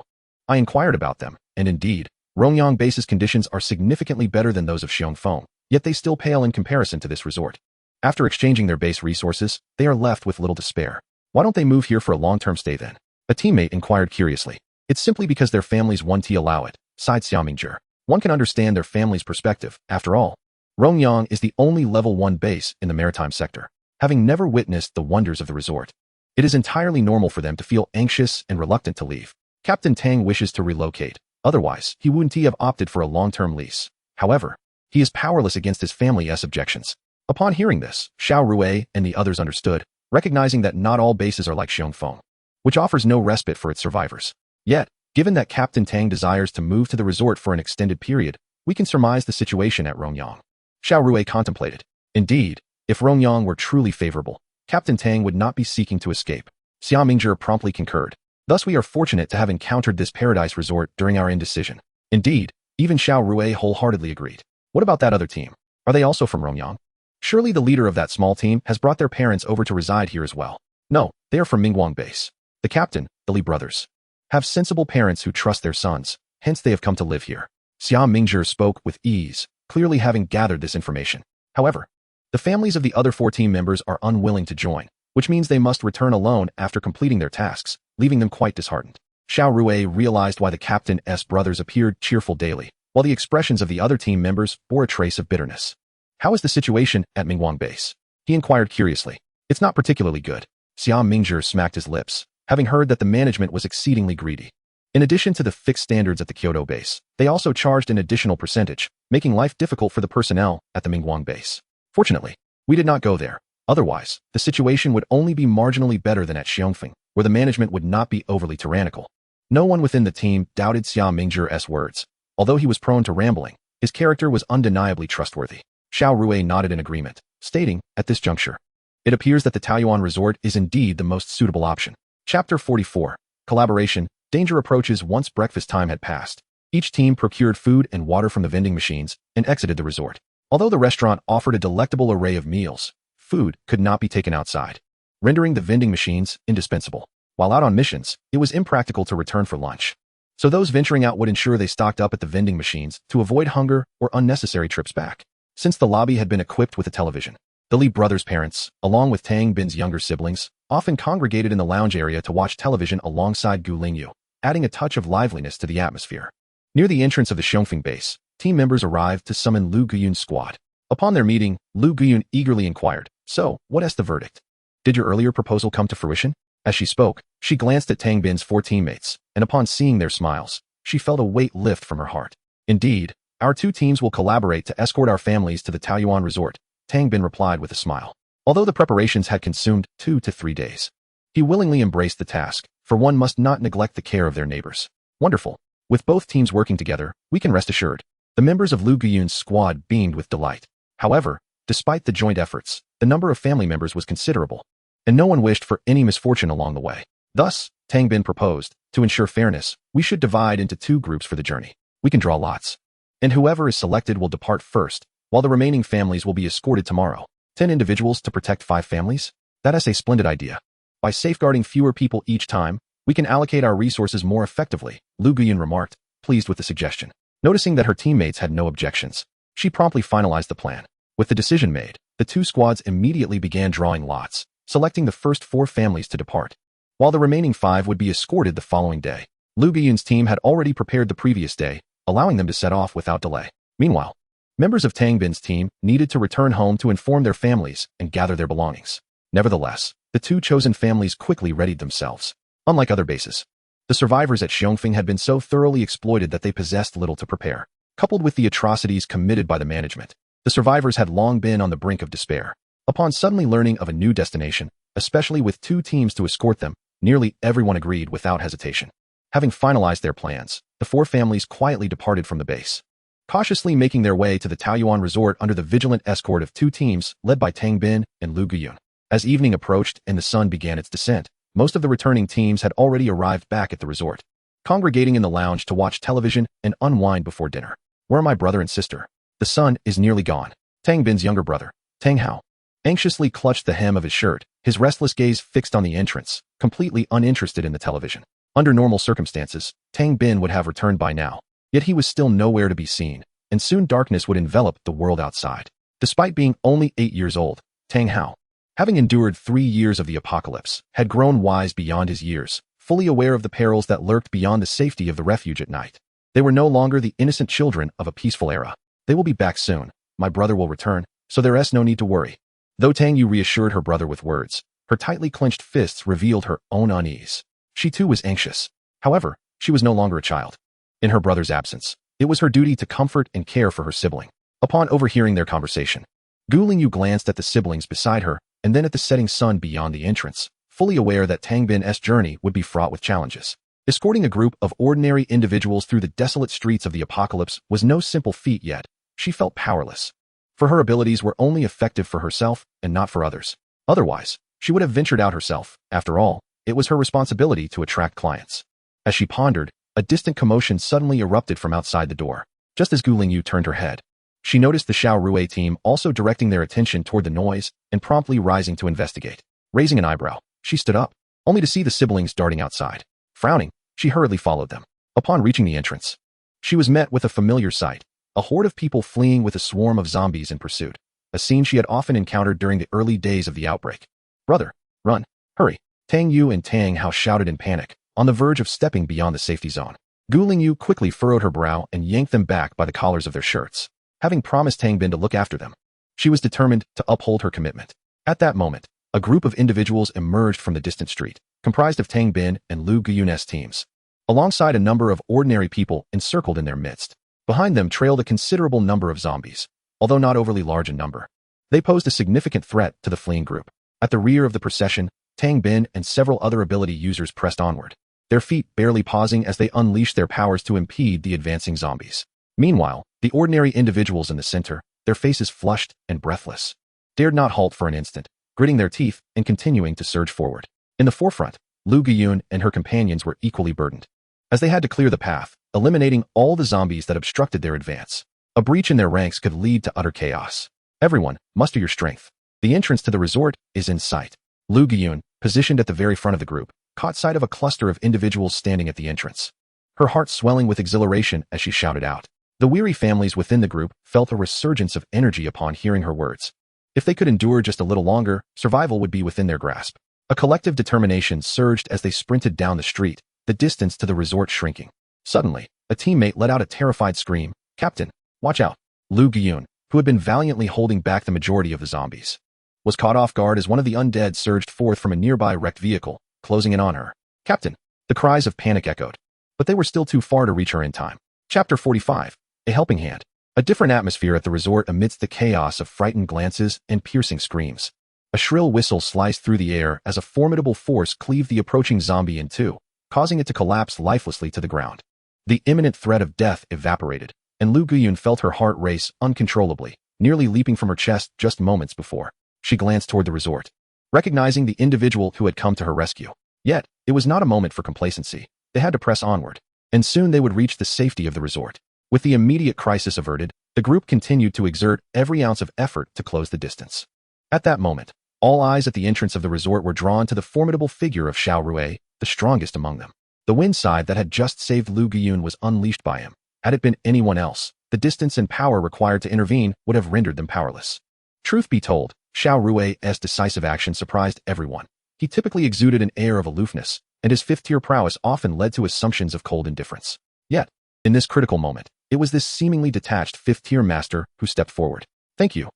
I inquired about them, and indeed, Rongyang base's conditions are significantly better than those of Xiongfeng, yet they still pale in comparison to this resort. After exchanging their base resources, they are left with little to spare. Why don't they move here for a long-term stay then?" A teammate inquired curiously. "It's simply because their families won't allow it," sighed Xiao Mingzhi. "One can understand their family's perspective. After all, Rongyang is the only level 1 base in the maritime sector. Having never witnessed the wonders of the resort, it is entirely normal for them to feel anxious and reluctant to leave. Captain Tang wishes to relocate. Otherwise, he wouldn't have opted for a long-term lease. However, he is powerless against his family's objections." Upon hearing this, Xiao Rui and the others understood, recognizing that not all bases are like Xiongfeng, which offers no respite for its survivors. Yet, given that Captain Tang desires to move to the resort for an extended period, we can surmise the situation at Rongyang. Xiao Rui contemplated. Indeed, if Rongyang were truly favorable, Captain Tang would not be seeking to escape. Xiao Mingzhi promptly concurred. "Thus we are fortunate to have encountered this paradise resort during our indecision." Indeed, even Xiao Rui wholeheartedly agreed. "What about that other team? Are they also from Rongyang? Surely the leader of that small team has brought their parents over to reside here as well." "No, they are from Mingguang base. The captain, the Li brothers, have sensible parents who trust their sons, hence they have come to live here." Xiao Mingzhi spoke with ease, clearly having gathered this information. However, the families of the other 4 team members are unwilling to join, which means they must return alone after completing their tasks, leaving them quite disheartened. Xiao Rui realized why the captain's brothers appeared cheerful daily, while the expressions of the other team members bore a trace of bitterness. "How is the situation at Mingguang base?" he inquired curiously. "It's not particularly good." Xiao Mingzhi smacked his lips, having heard that the management was exceedingly greedy. In addition to the fixed standards at the Kyoto base, they also charged an additional percentage, making life difficult for the personnel at the Mingguang base. Fortunately, we did not go there. Otherwise, the situation would only be marginally better than at Xiongfeng, where the management would not be overly tyrannical. No one within the team doubted Xiao Mingzhi's words. Although he was prone to rambling, his character was undeniably trustworthy. Xiao Rui nodded in agreement, stating, at this juncture, it appears that the Taoyuan resort is indeed the most suitable option. Chapter 44. Collaboration. Danger approaches. Once breakfast time had passed, each team procured food and water from the vending machines and exited the resort. Although the restaurant offered a delectable array of meals, food could not be taken outside, rendering the vending machines indispensable. While out on missions, it was impractical to return for lunch. So those venturing out would ensure they stocked up at the vending machines to avoid hunger or unnecessary trips back. Since the lobby had been equipped with a television, the Li brothers' parents, along with Tang Bin's younger siblings, often congregated in the lounge area to watch television alongside Gu Lingyu, adding a touch of liveliness to the atmosphere. Near the entrance of the Xiongfeng base, team members arrived to summon Lu Guyun's squad. Upon their meeting, Lu Guyun eagerly inquired, "So, what is the verdict? Did your earlier proposal come to fruition?" As she spoke, she glanced at Tang Bin's 4 teammates, and upon seeing their smiles, she felt a weight lift from her heart. "Indeed, our 2 teams will collaborate to escort our families to the Taoyuan resort," Tang Bin replied with a smile. Although the preparations had consumed 2 to 3 days, he willingly embraced the task, for one must not neglect the care of their neighbors. "Wonderful. With both teams working together, we can rest assured." The members of Lu Guyun's squad beamed with delight. However, despite the joint efforts, the number of family members was considerable, and no one wished for any misfortune along the way. Thus, Tang Bin proposed, to ensure fairness, we should divide into 2 groups for the journey. We can draw lots, and whoever is selected will depart first, while the remaining families will be escorted tomorrow. 10 individuals to protect 5 families? That is a splendid idea. By safeguarding fewer people each time, we can allocate our resources more effectively, Lu Guyun remarked, pleased with the suggestion. Noticing that her teammates had no objections, she promptly finalized the plan. With the decision made, the 2 squads immediately began drawing lots, selecting the first 4 families to depart, while the remaining 5 would be escorted the following day. Lu Guyun's team had already prepared the previous day, allowing them to set off without delay. Meanwhile, members of Tang Bin's team needed to return home to inform their families and gather their belongings. Nevertheless, the 2 chosen families quickly readied themselves. Unlike other bases, the survivors at Xiongfeng had been so thoroughly exploited that they possessed little to prepare. Coupled with the atrocities committed by the management, the survivors had long been on the brink of despair. Upon suddenly learning of a new destination, especially with 2 teams to escort them, nearly everyone agreed without hesitation. Having finalized their plans, the 4 families quietly departed from the base, cautiously making their way to the Taoyuan resort under the vigilant escort of 2 teams led by Tang Bin and Lu Guyun. As evening approached and the sun began its descent, most of the returning teams had already arrived back at the resort, congregating in the lounge to watch television and unwind before dinner. "Where are my brother and sister? The sun is nearly gone." Tang Bin's younger brother, Tang Hao, anxiously clutched the hem of his shirt, his restless gaze fixed on the entrance, completely uninterested in the television. Under normal circumstances, Tang Bin would have returned by now, yet he was still nowhere to be seen, and soon darkness would envelop the world outside. Despite being only 8 years old, Tang Hao, having endured 3 years of the apocalypse, had grown wise beyond his years, fully aware of the perils that lurked beyond the safety of the refuge at night. They were no longer the innocent children of a peaceful era. "They will be back soon. My brother will return, so there is no need to worry." Though Tang Yu reassured her brother with words, her tightly clenched fists revealed her own unease. She too was anxious. However, she was no longer a child. In her brother's absence, it was her duty to comfort and care for her sibling. Upon overhearing their conversation, Gu Lingyu glanced at the siblings beside her and then at the setting sun beyond the entrance, fully aware that Tang Bin's journey would be fraught with challenges. Escorting a group of ordinary individuals through the desolate streets of the apocalypse was no simple feat, yet she felt powerless. For her abilities were only effective for herself and not for others. Otherwise, she would have ventured out herself. After all, it was her responsibility to attract clients. As she pondered, a distant commotion suddenly erupted from outside the door. Just as Gu Lingyu turned her head, she noticed the Xiao Rui team also directing their attention toward the noise and promptly rising to investigate. Raising an eyebrow, she stood up, only to see the siblings darting outside. Frowning, she hurriedly followed them. Upon reaching the entrance, she was met with a familiar sight, a horde of people fleeing with a swarm of zombies in pursuit, a scene she had often encountered during the early days of the outbreak. "Brother, run, hurry!" Tang Yu and Tang Hao shouted in panic, on the verge of stepping beyond the safety zone. Gu Lingyu quickly furrowed her brow and yanked them back by the collars of their shirts. Having promised Tang Bin to look after them, she was determined to uphold her commitment. At that moment, a group of individuals emerged from the distant street, comprised of Tang Bin and Lu Guyun's teams, alongside a number of ordinary people encircled in their midst. Behind them trailed a considerable number of zombies, although not overly large in number. They posed a significant threat to the fleeing group. At the rear of the procession, Tang Bin and several other ability users pressed onward, their feet barely pausing as they unleashed their powers to impede the advancing zombies. Meanwhile, the ordinary individuals in the center, their faces flushed and breathless, dared not halt for an instant, gritting their teeth and continuing to surge forward. In the forefront, Lingyu and her companions were equally burdened, as they had to clear the path, eliminating all the zombies that obstructed their advance. A breach in their ranks could lead to utter chaos. Everyone, muster your strength. The entrance to the resort is in sight. Lingyu, positioned at the very front of the group, caught sight of a cluster of individuals standing at the entrance. Her heart swelling with exhilaration as she shouted out. The weary families within the group felt a resurgence of energy upon hearing her words. If they could endure just a little longer, survival would be within their grasp. A collective determination surged as they sprinted down the street, the distance to the resort shrinking. Suddenly, a teammate let out a terrified scream. "Captain, watch out!" Lingyu, who had been valiantly holding back the majority of the zombies, was caught off guard as one of the undead surged forth from a nearby wrecked vehicle, closing in on her. "Captain!" The cries of panic echoed, but they were still too far to reach her in time. Chapter 45. A helping hand. A different atmosphere at the resort amidst the chaos of frightened glances and piercing screams. A shrill whistle sliced through the air as a formidable force cleaved the approaching zombie in two, causing it to collapse lifelessly to the ground. The imminent threat of death evaporated, and Lingyu felt her heart race uncontrollably, nearly leaping from her chest just moments before. She glanced toward the resort, recognizing the individual who had come to her rescue. Yet, it was not a moment for complacency. They had to press onward, and soon they would reach the safety of the resort. With the immediate crisis averted, the group continued to exert every ounce of effort to close the distance. At that moment, all eyes at the entrance of the resort were drawn to the formidable figure of Xiao Rui, the strongest among them. The wind side that had just saved Lingyu was unleashed by him. Had it been anyone else, the distance and power required to intervene would have rendered them powerless. Truth be told, Xiao Rui's decisive action surprised everyone. He typically exuded an air of aloofness, and his fifth-tier prowess often led to assumptions of cold indifference. Yet, in this critical moment, it was this seemingly detached fifth-tier master who stepped forward. Thank you,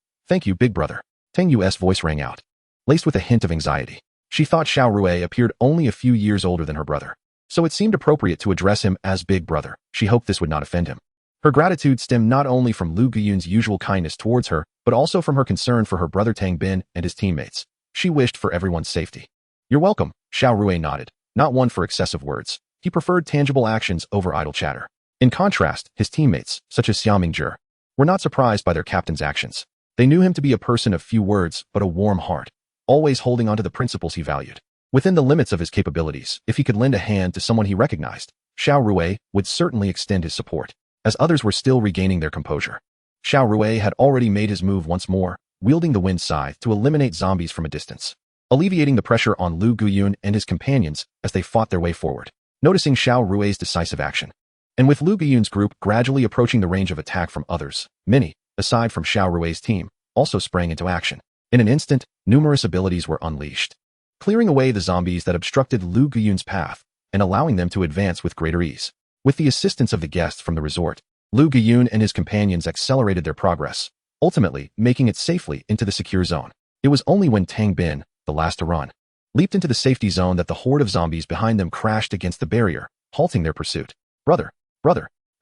big brother." Tang Yu's voice rang out, laced with a hint of anxiety. She thought Xiao Rui appeared only a few years older than her brother, so it seemed appropriate to address him as big brother. She hoped this would not offend him. Her gratitude stemmed not only from Lingyu's usual kindness towards her, but also from her concern for her brother Tang Bin and his teammates. She wished for everyone's safety. "You're welcome," Xiao Rui nodded, not one for excessive words. He preferred tangible actions over idle chatter. In contrast, his teammates, such as Xiao Mingjie, were not surprised by their captain's actions. They knew him to be a person of few words but a warm heart, always holding onto the principles he valued. Within the limits of his capabilities, if he could lend a hand to someone he recognized, Xiao Rui would certainly extend his support, as others were still regaining their composure. Xiao Rui had already made his move once more, wielding the wind scythe to eliminate zombies from a distance, alleviating the pressure on Lingyu and his companions as they fought their way forward. Noticing Xiao Rui's decisive action, and with Lingyu's group gradually approaching the range of attack from others, many, aside from Xiao Rui's team, also sprang into action. In an instant, numerous abilities were unleashed, clearing away the zombies that obstructed Lingyu's path and allowing them to advance with greater ease. With the assistance of the guests from the resort, Lingyu and his companions accelerated their progress, ultimately making it safely into the secure zone. It was only when Tang Bin, the last to run, leaped into the safety zone that the horde of zombies behind them crashed against the barrier, halting their pursuit. Brother,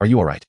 are you alright?"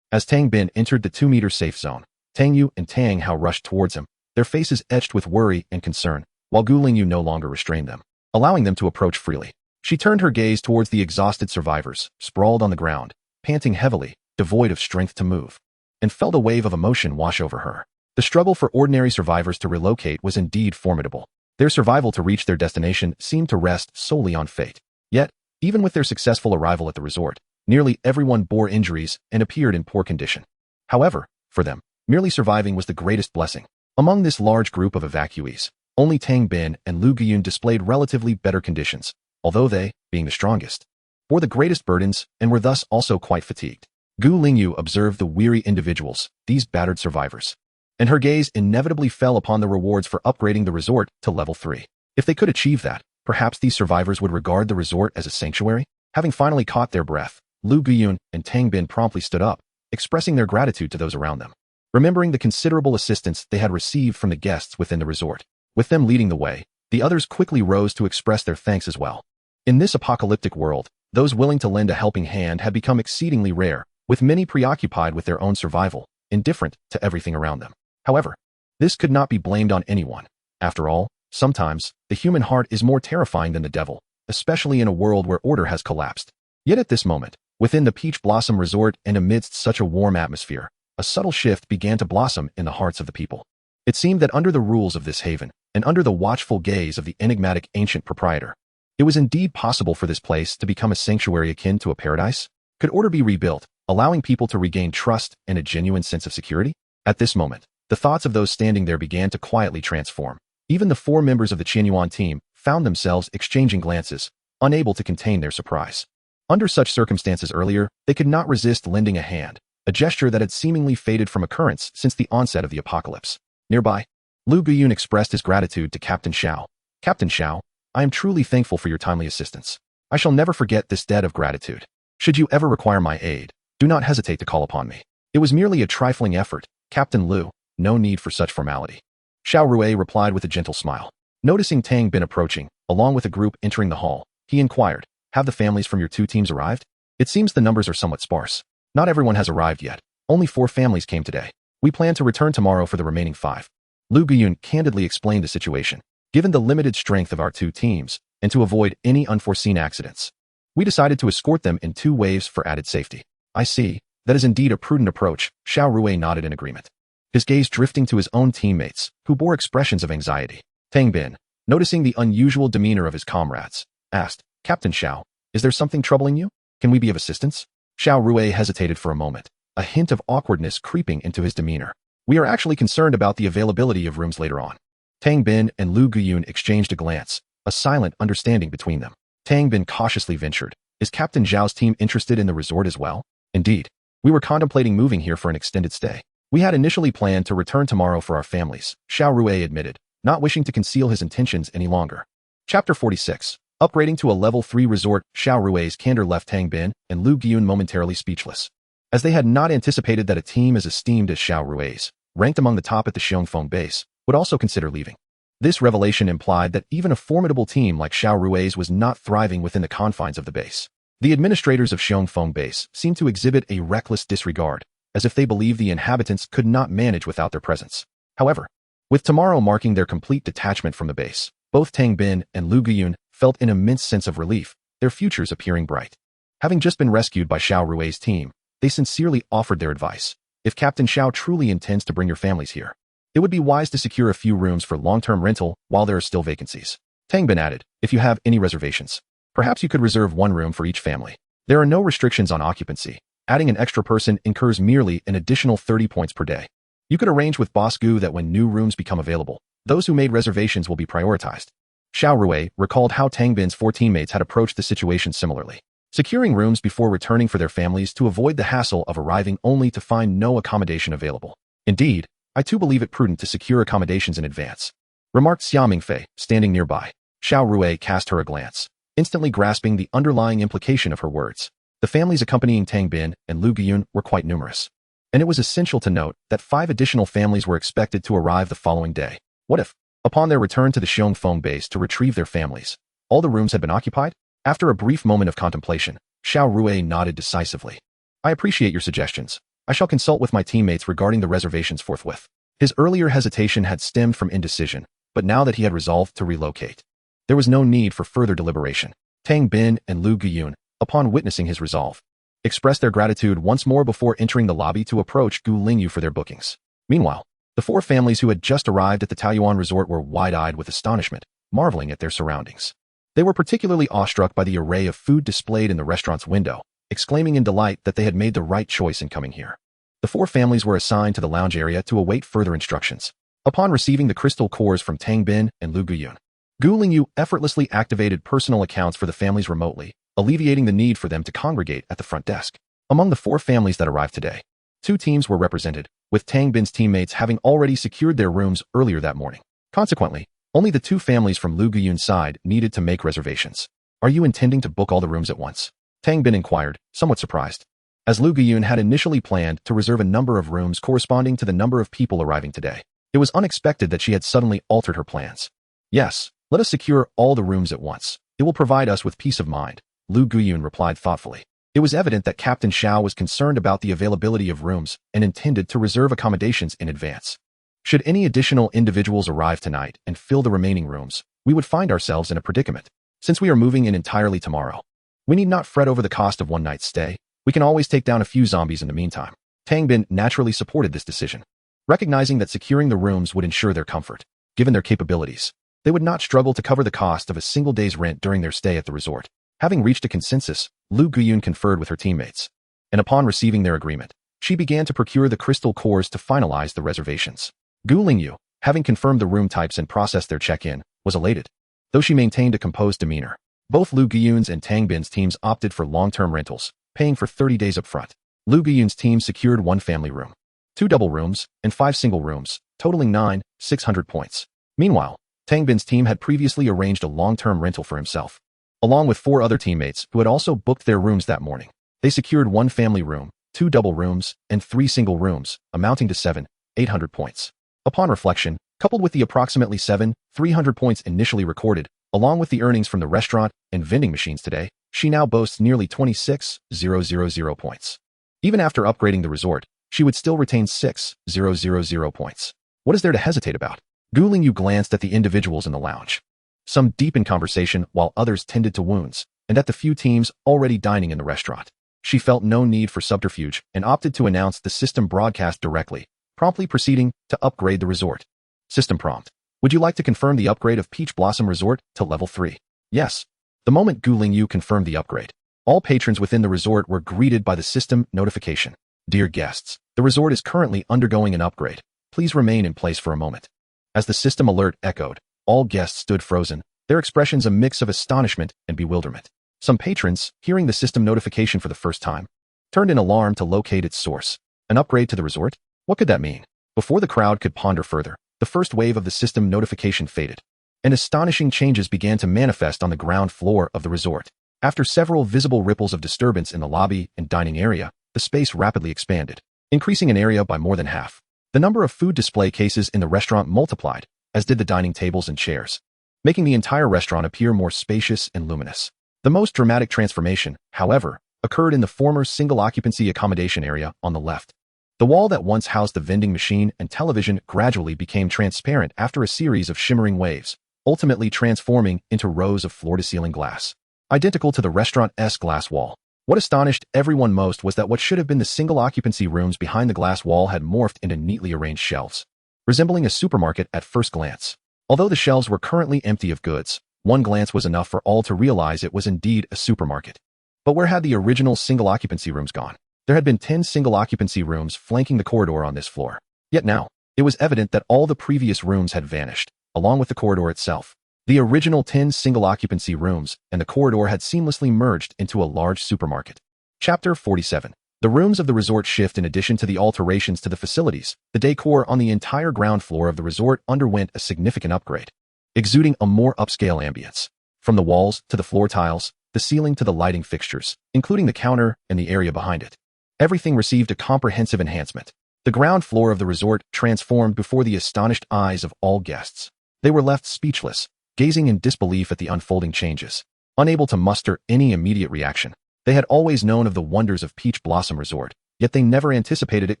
As Tang Bin entered the 2-meter safe zone, Tang Yu and Tang Hao rushed towards him, their faces etched with worry and concern, while Lingyu no longer restrained them, allowing them to approach freely. She turned her gaze towards the exhausted survivors, sprawled on the ground, panting heavily, devoid of strength to move, and felt a wave of emotion wash over her. The struggle for ordinary survivors to relocate was indeed formidable. Their survival to reach their destination seemed to rest solely on fate. Yet, even with their successful arrival at the resort, nearly everyone bore injuries and appeared in poor condition. However, for them, merely surviving was the greatest blessing. Among this large group of evacuees, only Tang Bin and Lingyu displayed relatively better conditions, although they, being the strongest, bore the greatest burdens and were thus also quite fatigued. Lingyu observed the weary individuals, these battered survivors, and her gaze inevitably fell upon the rewards for upgrading the resort to level 3. If they could achieve that, perhaps these survivors would regard the resort as a sanctuary? Having finally caught their breath, Lingyu and Tang Bin promptly stood up, expressing their gratitude to those around them, remembering the considerable assistance they had received from the guests within the resort. With them leading the way, the others quickly rose to express their thanks as well. In this apocalyptic world, those willing to lend a helping hand had become exceedingly rare, with many preoccupied with their own survival, indifferent to everything around them. However, this could not be blamed on anyone. After all, sometimes, the human heart is more terrifying than the devil, especially in a world where order has collapsed. Yet at this moment, within the Peach Blossom Resort and amidst such a warm atmosphere, a subtle shift began to blossom in the hearts of the people. It seemed that under the rules of this haven, and under the watchful gaze of the enigmatic ancient proprietor, it was indeed possible for this place to become a sanctuary akin to a paradise. Could order be rebuilt, allowing people to regain trust and a genuine sense of security? At this moment, the thoughts of those standing there began to quietly transform. Even the 4 members of the Qianyuan team found themselves exchanging glances, unable to contain their surprise. Under such circumstances earlier, they could not resist lending a hand, a gesture that had seemingly faded from occurrence since the onset of the apocalypse. Nearby, Lingyu expressed his gratitude to Captain Xiao. Captain Xiao, I am truly thankful for your timely assistance. I shall never forget this debt of gratitude. Should you ever require my aid, do not hesitate to call upon me. It was merely a trifling effort, Captain Liu, no need for such formality. Xiao Rui replied with a gentle smile. Noticing Tang Bin approaching, along with a group entering the hall, he inquired, have the families from your 2 teams arrived? It seems the numbers are somewhat sparse. Not everyone has arrived yet. Only 4 families came today. We plan to return tomorrow for the remaining 5. Lingyu candidly explained the situation. Given the limited strength of our 2 teams, and to avoid any unforeseen accidents, we decided to escort them in 2 waves for added safety. I see. That is indeed a prudent approach. Xiao Rui nodded in agreement, his gaze drifting to his own teammates, who bore expressions of anxiety. Tang Bin, noticing the unusual demeanor of his comrades, asked, Captain Xiao, is there something troubling you? Can we be of assistance? Xiao Rui hesitated for a moment, a hint of awkwardness creeping into his demeanor. We are actually concerned about the availability of rooms later on. Tang Bin and Lingyu exchanged a glance, a silent understanding between them. Tang Bin cautiously ventured, is Captain Zhao's team interested in the resort as well? Indeed. We were contemplating moving here for an extended stay. We had initially planned to return tomorrow for our families, Xiao Rui admitted, not wishing to conceal his intentions any longer. Chapter 46. Upgrading to a level 3 resort. Xiao Rui's candor left Tang Bin and Lingyu momentarily speechless, as they had not anticipated that a team as esteemed as Xiao Rui's, ranked among the top at the Xiongfeng base, would also consider leaving. This revelation implied that even a formidable team like Xiao Rui's was not thriving within the confines of the base. The administrators of Xiongfeng base seemed to exhibit a reckless disregard, as if they believed the inhabitants could not manage without their presence. However, with tomorrow marking their complete detachment from the base, both Tang Bin and Lingyu felt an immense sense of relief, their futures appearing bright. Having just been rescued by Xiao Rui's team, they sincerely offered their advice. If Captain Xiao truly intends to bring your families here, it would be wise to secure a few rooms for long-term rental while there are still vacancies. Tang Bin added, if you have any reservations, perhaps you could reserve 1 room for each family. There are no restrictions on occupancy. Adding an extra person incurs merely an additional 30 points per day. You could arrange with Boss Gu that when new rooms become available, those who made reservations will be prioritized. Xiao Rui recalled how Tang Bin's 4 teammates had approached the situation similarly, securing rooms before returning for their families to avoid the hassle of arriving only to find no accommodation available. Indeed, I too believe it prudent to secure accommodations in advance, remarked Xia Mingfei, standing nearby. Xiao Rui cast her a glance, instantly grasping the underlying implication of her words. The families accompanying Tang Bin and Lingyu were quite numerous, and it was essential to note that 5 additional families were expected to arrive the following day. What if, upon their return to the Xiongfeng base to retrieve their families, all the rooms had been occupied? After a brief moment of contemplation, Xiao Rui nodded decisively. I appreciate your suggestions. I shall consult with my teammates regarding the reservations forthwith. His earlier hesitation had stemmed from indecision, but now that he had resolved to relocate, there was no need for further deliberation. Tang Bin and Lingyu, upon witnessing his resolve, expressed their gratitude once more before entering the lobby to approach Gu Lingyu for their bookings. Meanwhile, the 4 families who had just arrived at the Taiyuan resort were wide-eyed with astonishment, marveling at their surroundings. They were particularly awestruck by the array of food displayed in the restaurant's window, exclaiming in delight that they had made the right choice in coming here. The 4 families were assigned to the lounge area to await further instructions. Upon receiving the crystal cores from Tang Bin and Lingyu, Gu Lingyu effortlessly activated personal accounts for the families remotely, alleviating the need for them to congregate at the front desk. Among the 4 families that arrived today, 2 teams were represented, with Tang Bin's teammates having already secured their rooms earlier that morning. Consequently, only the 2 families from Lingyu's side needed to make reservations. Are you intending to book all the rooms at once? Tang Bin inquired, somewhat surprised, as Lingyu had initially planned to reserve a number of rooms corresponding to the number of people arriving today. It was unexpected that she had suddenly altered her plans. Yes, let us secure all the rooms at once. It will provide us with peace of mind, Lingyu replied thoughtfully. It was evident that Captain Xiao was concerned about the availability of rooms and intended to reserve accommodations in advance. Should any additional individuals arrive tonight and fill the remaining rooms, we would find ourselves in a predicament. Since we are moving in entirely tomorrow, we need not fret over the cost of one night's stay. We can always take down a few zombies in the meantime. Tang Bin naturally supported this decision. recognizing that securing the rooms would ensure their comfort. Given their capabilities, they would not struggle to cover the cost of a single day's rent during their stay at the resort. Having reached a consensus, Lu Guyun conferred with her teammates, and upon receiving their agreement, she began to procure the crystal cores to finalize the reservations. Lingyu, having confirmed the room types and processed their check-in, was elated, though she maintained a composed demeanor. Both Lu Guyun's and Tang Bin's teams opted for long-term rentals, paying for 30 days upfront. Lu Guyun's team secured 1 family room, 2 double rooms, and 5 single rooms, totaling 600 points. Meanwhile, Tang Bin's team had previously arranged a long-term rental for himself, along with 4 other teammates who had also booked their rooms that morning. They secured 1 family room, 2 double rooms, and 3 single rooms, amounting to 800 points. Upon reflection, coupled with the approximately 300 points initially recorded, along with the earnings from the restaurant and vending machines today, she now boasts nearly 26,000 points. Even after upgrading the resort, she would still retain 6,000 points. What is there to hesitate about? Lingyu glanced at the individuals in the lounge, some deep in conversation while others tended to wounds, and at the few teams already dining in the restaurant. She felt no need for subterfuge and opted to announce the system broadcast directly, promptly proceeding to upgrade the resort. System prompt. Would you like to confirm the upgrade of Peach Blossom Resort to level 3? Yes. The moment Lingyu confirmed the upgrade, all patrons within the resort were greeted by the system notification. Dear guests, the resort is currently undergoing an upgrade. Please remain in place for a moment. As the system alert echoed, all guests stood frozen, their expressions a mix of astonishment and bewilderment. Some patrons, hearing the system notification for the first time, turned in alarm to locate its source. An upgrade to the resort? What could that mean? Before the crowd could ponder further, the first wave of the system notification faded, and astonishing changes began to manifest on the ground floor of the resort. After several visible ripples of disturbance in the lobby and dining area, the space rapidly expanded, increasing in area by more than half. The number of food display cases in the restaurant multiplied, as did the dining tables and chairs, making the entire restaurant appear more spacious and luminous. The most dramatic transformation, however, occurred in the former single-occupancy accommodation area on the left. The wall that once housed the vending machine and television gradually became transparent after a series of shimmering waves, ultimately transforming into rows of floor-to-ceiling glass, identical to the restaurant's glass wall. What astonished everyone most was that what should have been the single-occupancy rooms behind the glass wall had morphed into neatly arranged shelves, resembling a supermarket at first glance. Although the shelves were currently empty of goods, one glance was enough for all to realize it was indeed a supermarket. But where had the original single-occupancy rooms gone? There had been 10 single-occupancy rooms flanking the corridor on this floor. Yet now, it was evident that all the previous rooms had vanished, along with the corridor itself. The original 10 single-occupancy rooms and the corridor had seamlessly merged into a large supermarket. Chapter 47. The rooms of the resort shift. In addition to the alterations to the facilities, the decor on the entire ground floor of the resort underwent a significant upgrade, exuding a more upscale ambience. From the walls to the floor tiles, the ceiling to the lighting fixtures, including the counter and the area behind it, everything received a comprehensive enhancement. The ground floor of the resort transformed before the astonished eyes of all guests. They were left speechless, gazing in disbelief at the unfolding changes, unable to muster any immediate reaction. They had always known of the wonders of Peach Blossom Resort, yet they never anticipated it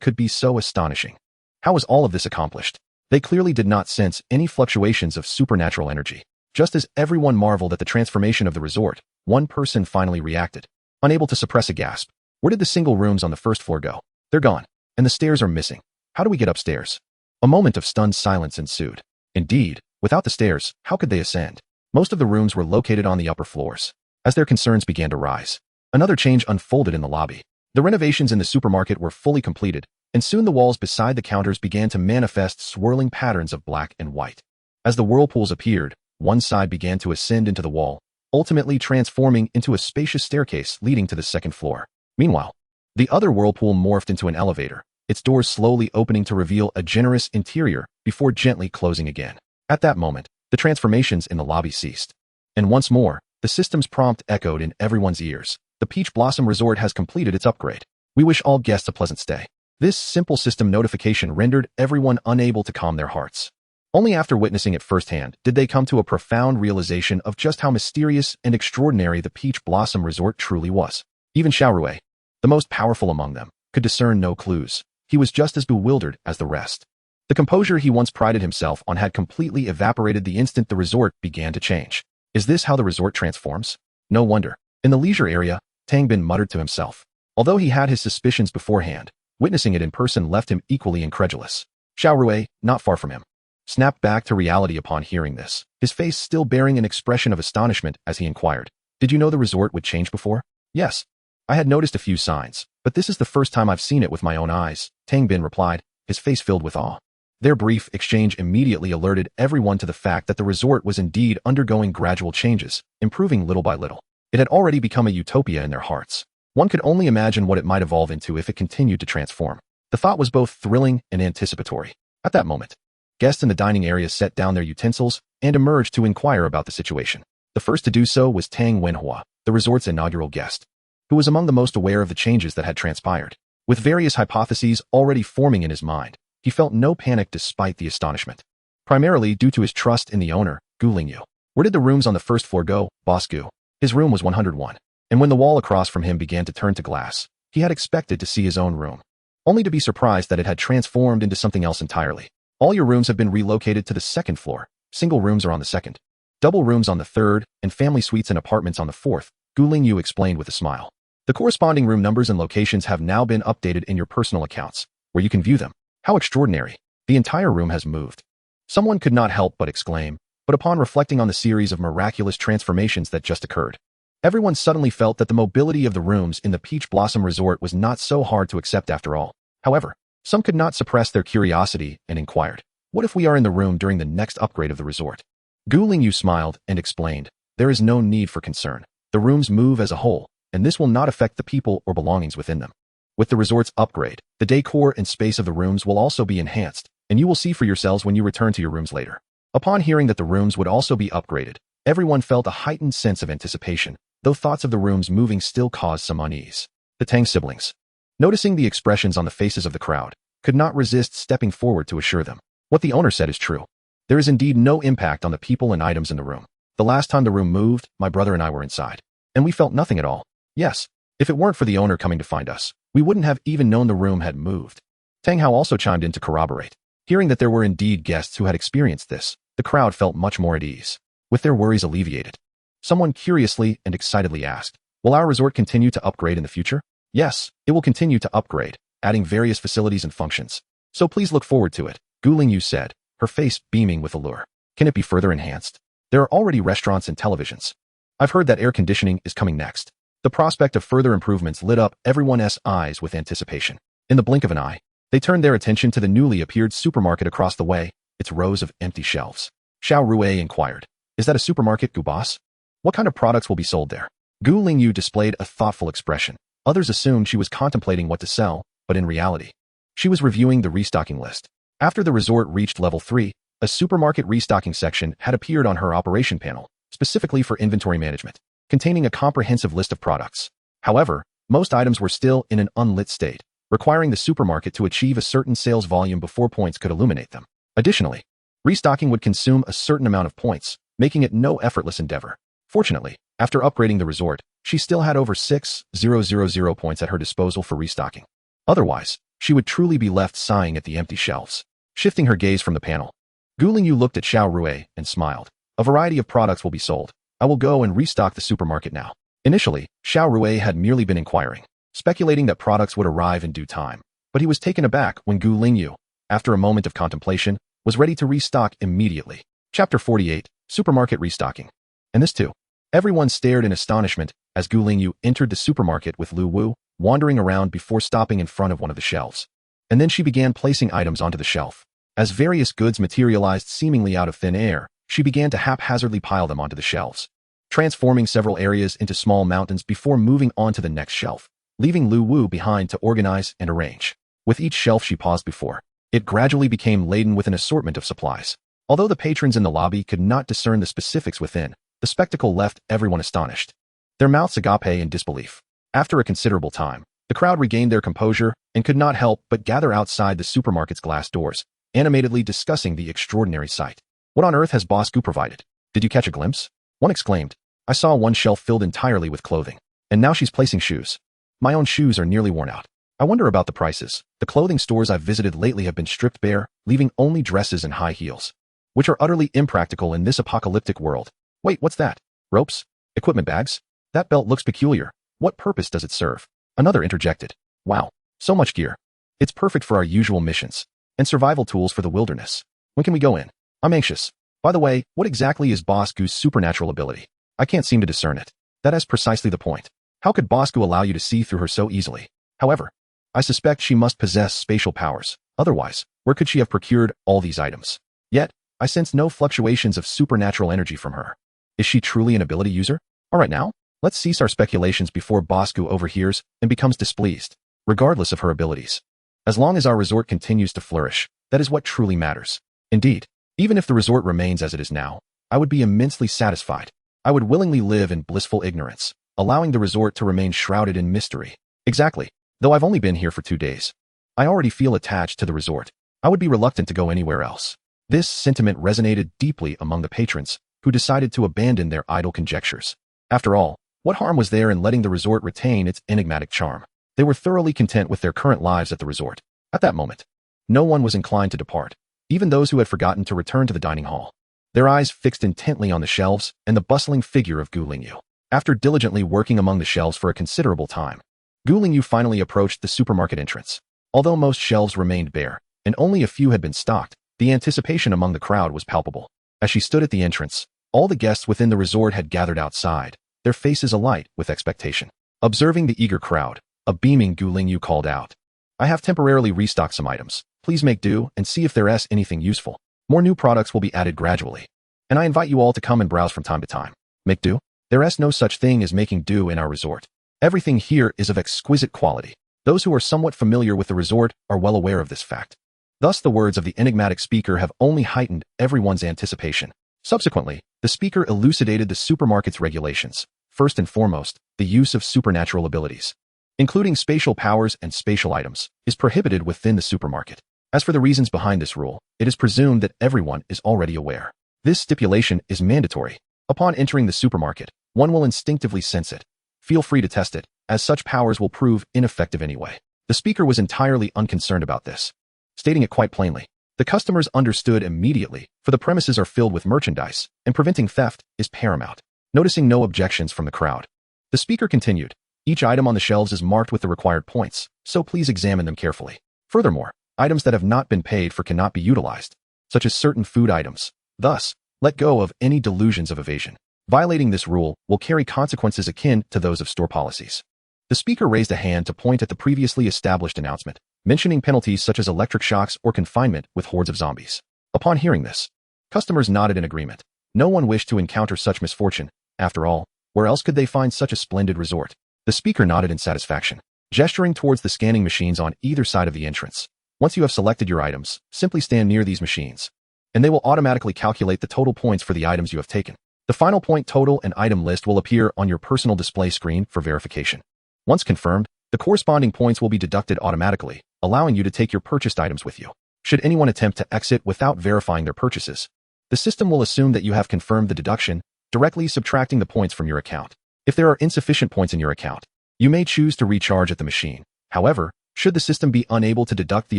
could be so astonishing. How was all of this accomplished? They clearly did not sense any fluctuations of supernatural energy. Just as everyone marveled at the transformation of the resort, one person finally reacted, unable to suppress a gasp. Where did the single rooms on the first floor go? They're gone, and the stairs are missing. How do we get upstairs? A moment of stunned silence ensued. Indeed, without the stairs, how could they ascend? Most of the rooms were located on the upper floors. As their concerns began to rise, another change unfolded in the lobby. The renovations in the supermarket were fully completed, and soon the walls beside the counters began to manifest swirling patterns of black and white. As the whirlpools appeared, one side began to ascend into the wall, ultimately transforming into a spacious staircase leading to the second floor. Meanwhile, the other whirlpool morphed into an elevator, its doors slowly opening to reveal a generous interior before gently closing again. At that moment, the transformations in the lobby ceased. And once more, the system's prompt echoed in everyone's ears. The Peach Blossom Resort has completed its upgrade. We wish all guests a pleasant stay. This simple system notification rendered everyone unable to calm their hearts. Only after witnessing it firsthand did they come to a profound realization of just how mysterious and extraordinary the Peach Blossom Resort truly was. Even Xiaorui, the most powerful among them, could discern no clues. He was just as bewildered as the rest. The composure he once prided himself on had completely evaporated the instant the resort began to change. Is this how the resort transforms? No wonder. In the leisure area, Tang Bin muttered to himself. Although he had his suspicions beforehand, witnessing it in person left him equally incredulous. Xiao Rui, not far from him, snapped back to reality upon hearing this, his face still bearing an expression of astonishment as he inquired, "Did you know the resort would change before?" "Yes. I had noticed a few signs, but this is the first time I've seen it with my own eyes," Tang Bin replied, his face filled with awe. Their brief exchange immediately alerted everyone to the fact that the resort was indeed undergoing gradual changes, improving little by little. It had already become a utopia in their hearts. One could only imagine what it might evolve into if it continued to transform. The thought was both thrilling and anticipatory. At that moment, guests in the dining area set down their utensils and emerged to inquire about the situation. The first to do so was Tang Wenhua, the resort's inaugural guest, who was among the most aware of the changes that had transpired. With various hypotheses already forming in his mind, he felt no panic despite the astonishment. Primarily due to his trust in the owner, Gu Lingyu. Where did the rooms on the first floor go, Boss Gu? His room was 101. And when the wall across from him began to turn to glass, he had expected to see his own room, only to be surprised that it had transformed into something else entirely. All your rooms have been relocated to the second floor. Single rooms are on the second, double rooms on the third, and family suites and apartments on the fourth, Gu Lingyu explained with a smile. The corresponding room numbers and locations have now been updated in your personal accounts, where you can view them. How extraordinary. The entire room has moved. Someone could not help but exclaim, but upon reflecting on the series of miraculous transformations that just occurred, everyone suddenly felt that the mobility of the rooms in the Peach Blossom Resort was not so hard to accept after all. However, some could not suppress their curiosity and inquired, "What if we are in the room during the next upgrade of the resort?" Gu Lingyu smiled and explained, "There is no need for concern. The rooms move as a whole, and this will not affect the people or belongings within them. With the resort's upgrade, the decor and space of the rooms will also be enhanced, and you will see for yourselves when you return to your rooms later." Upon hearing that the rooms would also be upgraded, everyone felt a heightened sense of anticipation, though thoughts of the rooms moving still caused some unease. The Tang siblings, noticing the expressions on the faces of the crowd, could not resist stepping forward to assure them. What the owner said is true. There is indeed no impact on the people and items in the room. The last time the room moved, my brother and I were inside, and we felt nothing at all. Yes, if it weren't for the owner coming to find us, we wouldn't have even known the room had moved. Tang Hao also chimed in to corroborate. Hearing that there were indeed guests who had experienced this, the crowd felt much more at ease, with their worries alleviated. Someone curiously and excitedly asked, "Will our resort continue to upgrade in the future?" "Yes, it will continue to upgrade, adding various facilities and functions. So please look forward to it," Gu Lingyu said, her face beaming with allure. "Can it be further enhanced? There are already restaurants and televisions. I've heard that air conditioning is coming next." The prospect of further improvements lit up everyone's eyes with anticipation. In the blink of an eye, they turned their attention to the newly appeared supermarket across the way, its rows of empty shelves. Xiao Rui inquired, "Is that a supermarket, Gu boss? What kind of products will be sold there?" Gu Lingyu displayed a thoughtful expression. Others assumed she was contemplating what to sell, but in reality, she was reviewing the restocking list. After the resort reached level 3, a supermarket restocking section had appeared on her operation panel, specifically for inventory management, containing a comprehensive list of products. However, most items were still in an unlit state, requiring the supermarket to achieve a certain sales volume before points could illuminate them. Additionally, restocking would consume a certain amount of points, making it no effortless endeavor. Fortunately, after upgrading the resort, she still had over 6,000 points at her disposal for restocking. Otherwise, she would truly be left sighing at the empty shelves. Shifting her gaze from the panel, Gu Lingyu looked at Xiao Rui and smiled. "A variety of products will be sold. I will go and restock the supermarket now." Initially, Xiao Rui had merely been inquiring, speculating that products would arrive in due time, but he was taken aback when Gu Lingyu, after a moment of contemplation, was ready to restock immediately. Chapter 48, Supermarket Restocking. And this too. Everyone stared in astonishment as Gu Lingyu entered the supermarket with Lu Wu, wandering around before stopping in front of one of the shelves. And then she began placing items onto the shelf. As various goods materialized seemingly out of thin air, she began to haphazardly pile them onto the shelves, transforming several areas into small mountains before moving on to the next shelf, leaving Lu Wu behind to organize and arrange. With each shelf she paused before, it gradually became laden with an assortment of supplies. Although the patrons in the lobby could not discern the specifics within, the spectacle left everyone astonished, their mouths agape in disbelief. After a considerable time, the crowd regained their composure and could not help but gather outside the supermarket's glass doors, animatedly discussing the extraordinary sight. "What on earth has Boss Gu provided? Did you catch a glimpse?" One exclaimed. "I saw one shelf filled entirely with clothing, and now she's placing shoes. My own shoes are nearly worn out. I wonder about the prices. The clothing stores I've visited lately have been stripped bare, leaving only dresses and high heels, which are utterly impractical in this apocalyptic world. Wait, what's that? Ropes? Equipment bags? That belt looks peculiar. What purpose does it serve?" Another interjected. "Wow, so much gear. It's perfect for our usual missions." and survival tools for the wilderness. When can we go in? I'm anxious. By the way, what exactly is Boss Gu's supernatural ability? I can't seem to discern it. That is precisely the point. How could Boss Gu allow you to see through her so easily? However, I suspect she must possess spatial powers. Otherwise, where could she have procured all these items? Yet, I sense no fluctuations of supernatural energy from her. Is she truly an ability user? Alright now, let's cease our speculations before Boss Gu overhears and becomes displeased, regardless of her abilities. As long as our resort continues to flourish, that is what truly matters. Indeed, even if the resort remains as it is now, I would be immensely satisfied. I would willingly live in blissful ignorance, allowing the resort to remain shrouded in mystery. Exactly. Though I've only been here for 2 days, I already feel attached to the resort. I would be reluctant to go anywhere else. This sentiment resonated deeply among the patrons, who decided to abandon their idle conjectures. After all, what harm was there in letting the resort retain its enigmatic charm? They were thoroughly content with their current lives at the resort. At that moment, no one was inclined to depart, even those who had forgotten to return to the dining hall. Their eyes fixed intently on the shelves and the bustling figure of Lingyu. After diligently working among the shelves for a considerable time, Lingyu finally approached the supermarket entrance. Although most shelves remained bare, and only a few had been stocked, the anticipation among the crowd was palpable. As she stood at the entrance, all the guests within the resort had gathered outside, their faces alight with expectation. Observing the eager crowd, a beaming Lingyu called out, "I have temporarily restocked some items. Please make do and see if there is anything useful. More new products will be added gradually, and I invite you all to come and browse from time to time. Make do? There is no such thing as making do in our resort. Everything here is of exquisite quality. Those who are somewhat familiar with the resort are well aware of this fact." Thus the words of the enigmatic speaker have only heightened everyone's anticipation. Subsequently, the speaker elucidated the supermarket's regulations. First and foremost, the use of supernatural abilities, including spatial powers and spatial items, is prohibited within the supermarket. As for the reasons behind this rule, it is presumed that everyone is already aware. This stipulation is mandatory. Upon entering the supermarket, one will instinctively sense it. Feel free to test it, as such powers will prove ineffective anyway. The speaker was entirely unconcerned about this, stating it quite plainly. The customers understood immediately, for the premises are filled with merchandise, and preventing theft is paramount. Noticing no objections from the crowd, the speaker continued, "Each item on the shelves is marked with the required points, so please examine them carefully. Furthermore, items that have not been paid for cannot be utilized, such as certain food items. Thus, let go of any delusions of evasion. Violating this rule will carry consequences akin to those of store policies." The speaker raised a hand to point at the previously established announcement, mentioning penalties such as electric shocks or confinement with hordes of zombies. Upon hearing this, customers nodded in agreement. No one wished to encounter such misfortune. After all, where else could they find such a splendid resort? The speaker nodded in satisfaction, gesturing towards the scanning machines on either side of the entrance. Once you have selected your items, simply stand near these machines, and they will automatically calculate the total points for the items you have taken. The final point total and item list will appear on your personal display screen for verification. Once confirmed, the corresponding points will be deducted automatically, allowing you to take your purchased items with you. Should anyone attempt to exit without verifying their purchases, the system will assume that you have confirmed the deduction, directly subtracting the points from your account. If there are insufficient points in your account, you may choose to recharge at the machine. However, should the system be unable to deduct the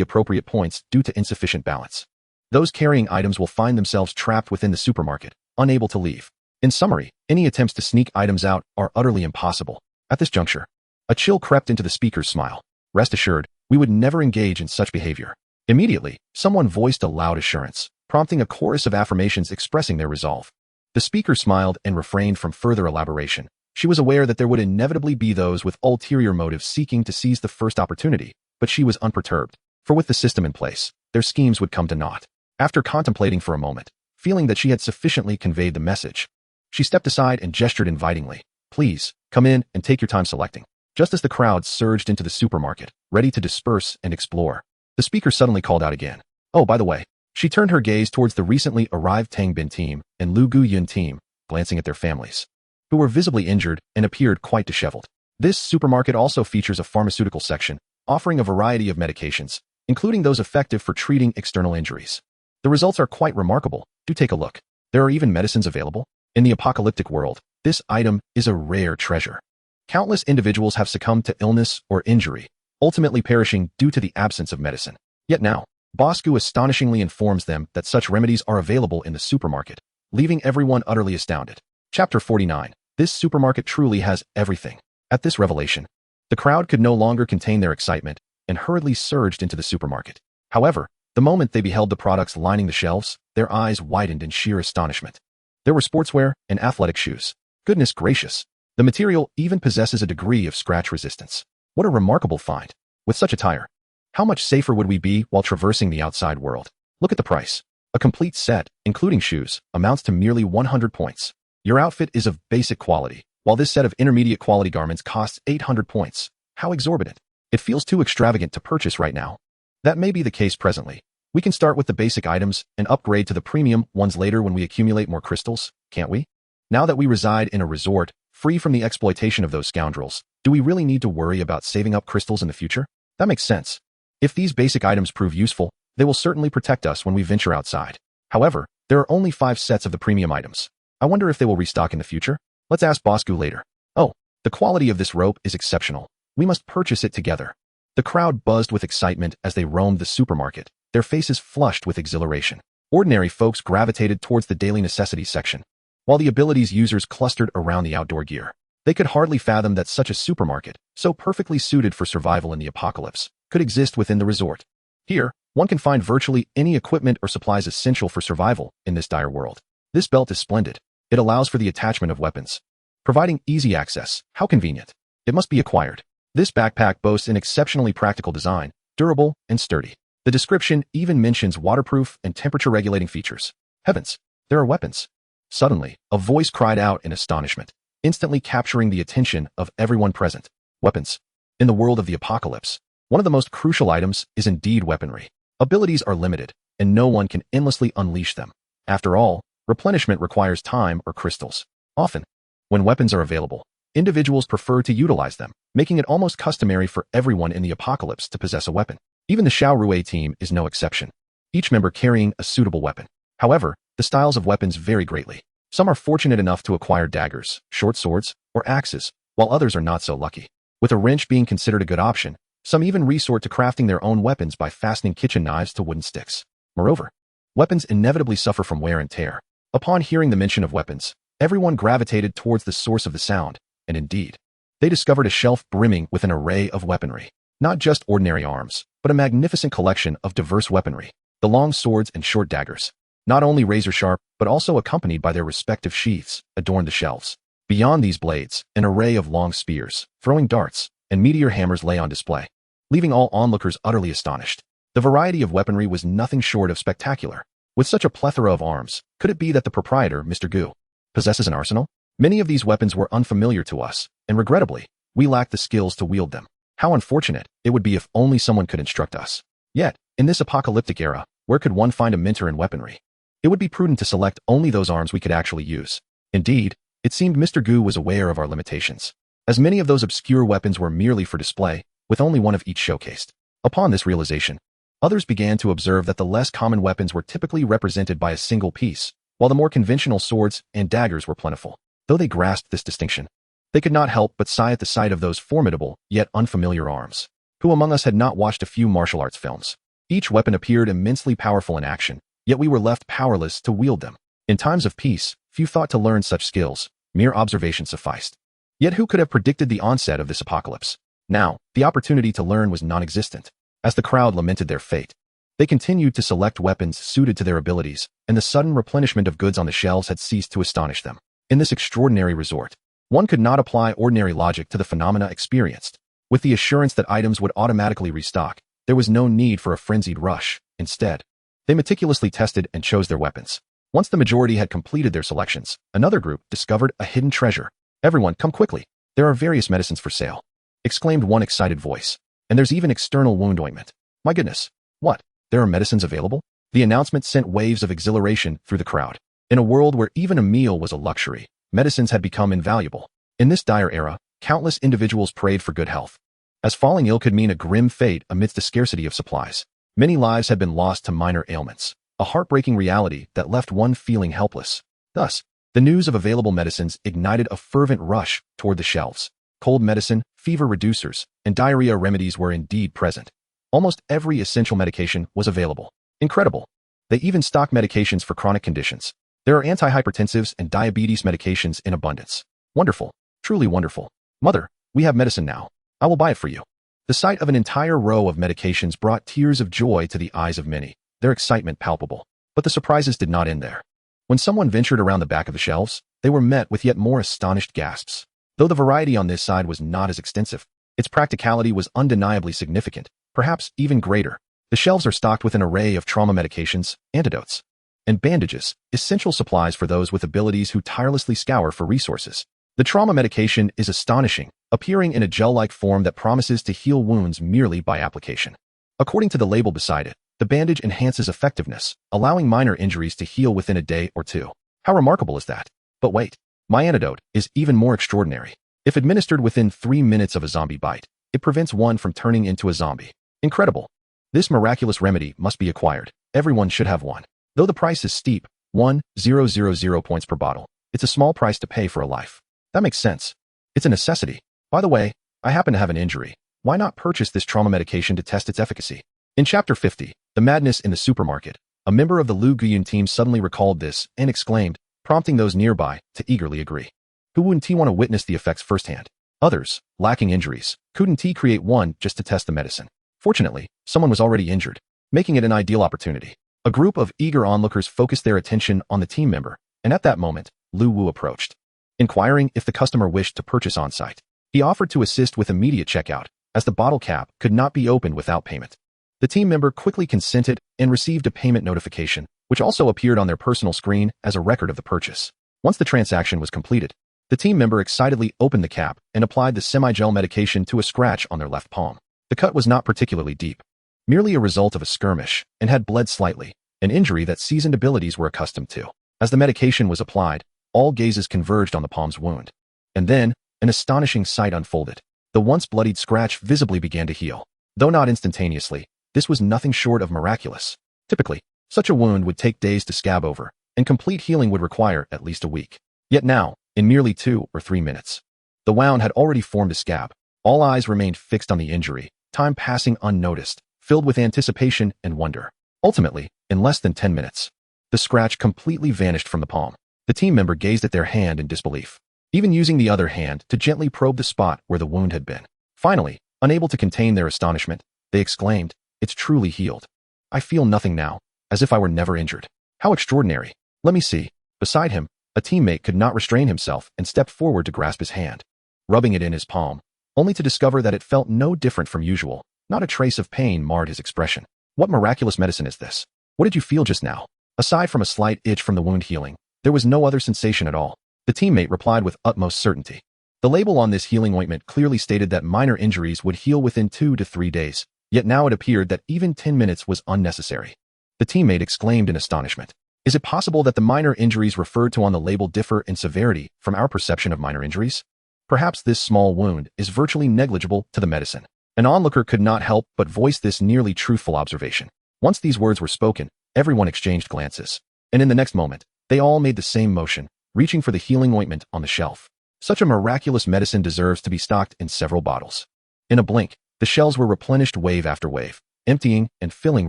appropriate points due to insufficient balance, those carrying items will find themselves trapped within the supermarket, unable to leave. In summary, any attempts to sneak items out are utterly impossible. At this juncture, a chill crept into the speaker's smile. Rest assured, we would never engage in such behavior. Immediately, someone voiced a loud assurance, prompting a chorus of affirmations expressing their resolve. The speaker smiled and refrained from further elaboration. She was aware that there would inevitably be those with ulterior motives seeking to seize the first opportunity, but she was unperturbed, for with the system in place, their schemes would come to naught. After contemplating for a moment, feeling that she had sufficiently conveyed the message, she stepped aside and gestured invitingly. "Please, come in and take your time selecting." Just as the crowd surged into the supermarket, ready to disperse and explore, the speaker suddenly called out again. "Oh, by the way," she turned her gaze towards the recently arrived Tang Bin team and Lu Gu Yun team, glancing at their families, who were visibly injured and appeared quite disheveled. This supermarket also features a pharmaceutical section, offering a variety of medications, including those effective for treating external injuries. The results are quite remarkable. Do take a look. There are even medicines available. In the apocalyptic world, this item is a rare treasure. Countless individuals have succumbed to illness or injury, ultimately perishing due to the absence of medicine. Yet now, Boss Gu astonishingly informs them that such remedies are available in the supermarket, leaving everyone utterly astounded. Chapter 49. This supermarket truly has everything. At this revelation, the crowd could no longer contain their excitement and hurriedly surged into the supermarket. However, The moment they beheld the products lining the shelves, their eyes widened in sheer astonishment. There were sportswear and athletic shoes. Goodness gracious! The material even possesses a degree of scratch resistance. What a remarkable find! With such attire, how much safer would we be while traversing the outside world? Look at the price. A complete set, including shoes, amounts to merely 100 points. Your outfit is of basic quality, while this set of intermediate quality garments costs 800 points. How exorbitant! It feels too extravagant to purchase right now. That may be the case presently. We can start with the basic items and upgrade to the premium ones later when we accumulate more crystals, can't we? Now that we reside in a resort, free from the exploitation of those scoundrels, do we really need to worry about saving up crystals in the future? That makes sense. If these basic items prove useful, they will certainly protect us when we venture outside. However, there are only 5 sets of the premium items. I wonder if they will restock in the future? Let's ask Bosku later. Oh, the quality of this rope is exceptional. We must purchase it together. The crowd buzzed with excitement as they roamed the supermarket, their faces flushed with exhilaration. Ordinary folks gravitated towards the daily necessities section, while the abilities users clustered around the outdoor gear. They could hardly fathom that such a supermarket, so perfectly suited for survival in the apocalypse, could exist within the resort. Here, one can find virtually any equipment or supplies essential for survival in this dire world. This belt is splendid. It allows for the attachment of weapons, providing easy access. How convenient. It must be acquired. This backpack boasts an exceptionally practical design, durable and sturdy. The description even mentions waterproof and temperature-regulating features. Heavens, there are weapons. Suddenly, a voice cried out in astonishment, instantly capturing the attention of everyone present. Weapons. In the world of the apocalypse, one of the most crucial items is indeed weaponry. Abilities are limited, and no one can endlessly unleash them. After all, replenishment requires time or crystals. Often, when weapons are available, individuals prefer to utilize them, making it almost customary for everyone in the apocalypse to possess a weapon. Even the Xiaorui team is no exception, each member carrying a suitable weapon. However, the styles of weapons vary greatly. Some are fortunate enough to acquire daggers, short swords, or axes, while others are not so lucky. With a wrench being considered a good option, some even resort to crafting their own weapons by fastening kitchen knives to wooden sticks. Moreover, weapons inevitably suffer from wear and tear. Upon hearing the mention of weapons, everyone gravitated towards the source of the sound, and indeed, they discovered a shelf brimming with an array of weaponry. Not just ordinary arms, but a magnificent collection of diverse weaponry. The long swords and short daggers, not only razor-sharp, but also accompanied by their respective sheaths, adorned the shelves. Beyond these blades, an array of long spears, throwing darts, and meteor hammers lay on display, leaving all onlookers utterly astonished. The variety of weaponry was nothing short of spectacular. With such a plethora of arms, could it be that the proprietor, Mr. Gu, possesses an arsenal? Many of these weapons were unfamiliar to us, and regrettably, we lacked the skills to wield them. How unfortunate it would be if only someone could instruct us. Yet, in this apocalyptic era, where could one find a mentor in weaponry? It would be prudent to select only those arms we could actually use. Indeed, it seemed Mr. Gu was aware of our limitations, as many of those obscure weapons were merely for display, with only one of each showcased. Upon this realization, others began to observe that the less common weapons were typically represented by a single piece, while the more conventional swords and daggers were plentiful. Though they grasped this distinction, they could not help but sigh at the sight of those formidable, yet unfamiliar arms. Who among us had not watched a few martial arts films? Each weapon appeared immensely powerful in action, yet we were left powerless to wield them. In times of peace, few thought to learn such skills. Mere observation sufficed. Yet who could have predicted the onset of this apocalypse? Now, the opportunity to learn was non-existent. As the crowd lamented their fate, they continued to select weapons suited to their abilities, and the sudden replenishment of goods on the shelves had ceased to astonish them. In this extraordinary resort, one could not apply ordinary logic to the phenomena experienced. With the assurance that items would automatically restock, there was no need for a frenzied rush. Instead, they meticulously tested and chose their weapons. Once the majority had completed their selections, another group discovered a hidden treasure. "Everyone, come quickly. There are various medicines for sale," exclaimed one excited voice. "And there's even external wound ointment." My goodness. What? There are medicines available? The announcement sent waves of exhilaration through the crowd. In a world where even a meal was a luxury, medicines had become invaluable. In this dire era, countless individuals prayed for good health, as falling ill could mean a grim fate amidst a scarcity of supplies. Many lives had been lost to minor ailments, a heartbreaking reality that left one feeling helpless. Thus, the news of available medicines ignited a fervent rush toward the shelves. Cold medicine, fever reducers, and diarrhea remedies were indeed present. Almost every essential medication was available. Incredible. They even stock medications for chronic conditions. There are antihypertensives and diabetes medications in abundance. Wonderful. Truly wonderful. Mother, we have medicine now. I will buy it for you. The sight of an entire row of medications brought tears of joy to the eyes of many. their excitement palpable. But the surprises did not end there. When someone ventured around the back of the shelves, they were met with yet more astonished gasps. Though the variety on this side was not as extensive, its practicality was undeniably significant, perhaps even greater. The shelves are stocked with an array of trauma medications, antidotes, and bandages, essential supplies for those with abilities who tirelessly scour for resources. The trauma medication is astonishing, appearing in a gel-like form that promises to heal wounds merely by application. According to the label beside it, the bandage enhances effectiveness, allowing minor injuries to heal within a day or two. How remarkable is that? But wait, my antidote is even more extraordinary. If administered within 3 minutes of a zombie bite, it prevents one from turning into a zombie. Incredible. This miraculous remedy must be acquired. Everyone should have one. Though the price is steep, 1,000 points per bottle, it's a small price to pay for a life. That makes sense. It's a necessity. By the way, I happen to have an injury. Why not purchase this trauma medication to test its efficacy? In Chapter 50, The Madness in the Supermarket, a member of the Lingyu team suddenly recalled this and exclaimed, prompting those nearby to eagerly agree. Who wouldn't want to witness the effects firsthand? Others, lacking injuries, couldn't create one just to test the medicine. Fortunately, someone was already injured, making it an ideal opportunity. A group of eager onlookers focused their attention on the team member, and at that moment, Lu Wu approached, inquiring if the customer wished to purchase on-site. He offered to assist with immediate checkout, as the bottle cap could not be opened without payment. The team member quickly consented and received a payment notification, which also appeared on their personal screen as a record of the purchase. Once the transaction was completed, the team member excitedly opened the cap and applied the semi-gel medication to a scratch on their left palm. The cut was not particularly deep, merely a result of a skirmish, and had bled slightly, an injury that seasoned abilities were accustomed to. As the medication was applied, all gazes converged on the palm's wound. And then, an astonishing sight unfolded. The once bloodied scratch visibly began to heal. Though not instantaneously, this was nothing short of miraculous. Typically, such a wound would take days to scab over, and complete healing would require at least a week. Yet now, in merely 2 or 3 minutes, the wound had already formed a scab. All eyes remained fixed on the injury, time passing unnoticed, filled with anticipation and wonder. Ultimately, in less than 10 minutes, the scratch completely vanished from the palm. The team member gazed at their hand in disbelief, even using the other hand to gently probe the spot where the wound had been. Finally, unable to contain their astonishment, they exclaimed, "It's truly healed. I feel nothing now, as if I were never injured. How extraordinary. Let me see." Beside him, a teammate could not restrain himself and stepped forward to grasp his hand, rubbing it in his palm, only to discover that it felt no different from usual. Not a trace of pain marred his expression. What miraculous medicine is this? What did you feel just now? Aside from a slight itch from the wound healing, there was no other sensation at all. The teammate replied with utmost certainty. The label on this healing ointment clearly stated that minor injuries would heal within 2 to 3 days, yet now it appeared that even 10 minutes was unnecessary. The teammate exclaimed in astonishment. Is it possible that the minor injuries referred to on the label differ in severity from our perception of minor injuries? Perhaps this small wound is virtually negligible to the medicine. An onlooker could not help but voice this nearly truthful observation. Once these words were spoken, everyone exchanged glances, and in the next moment, they all made the same motion, reaching for the healing ointment on the shelf. Such a miraculous medicine deserves to be stocked in several bottles. In a blink, the shelves were replenished wave after wave, emptying and filling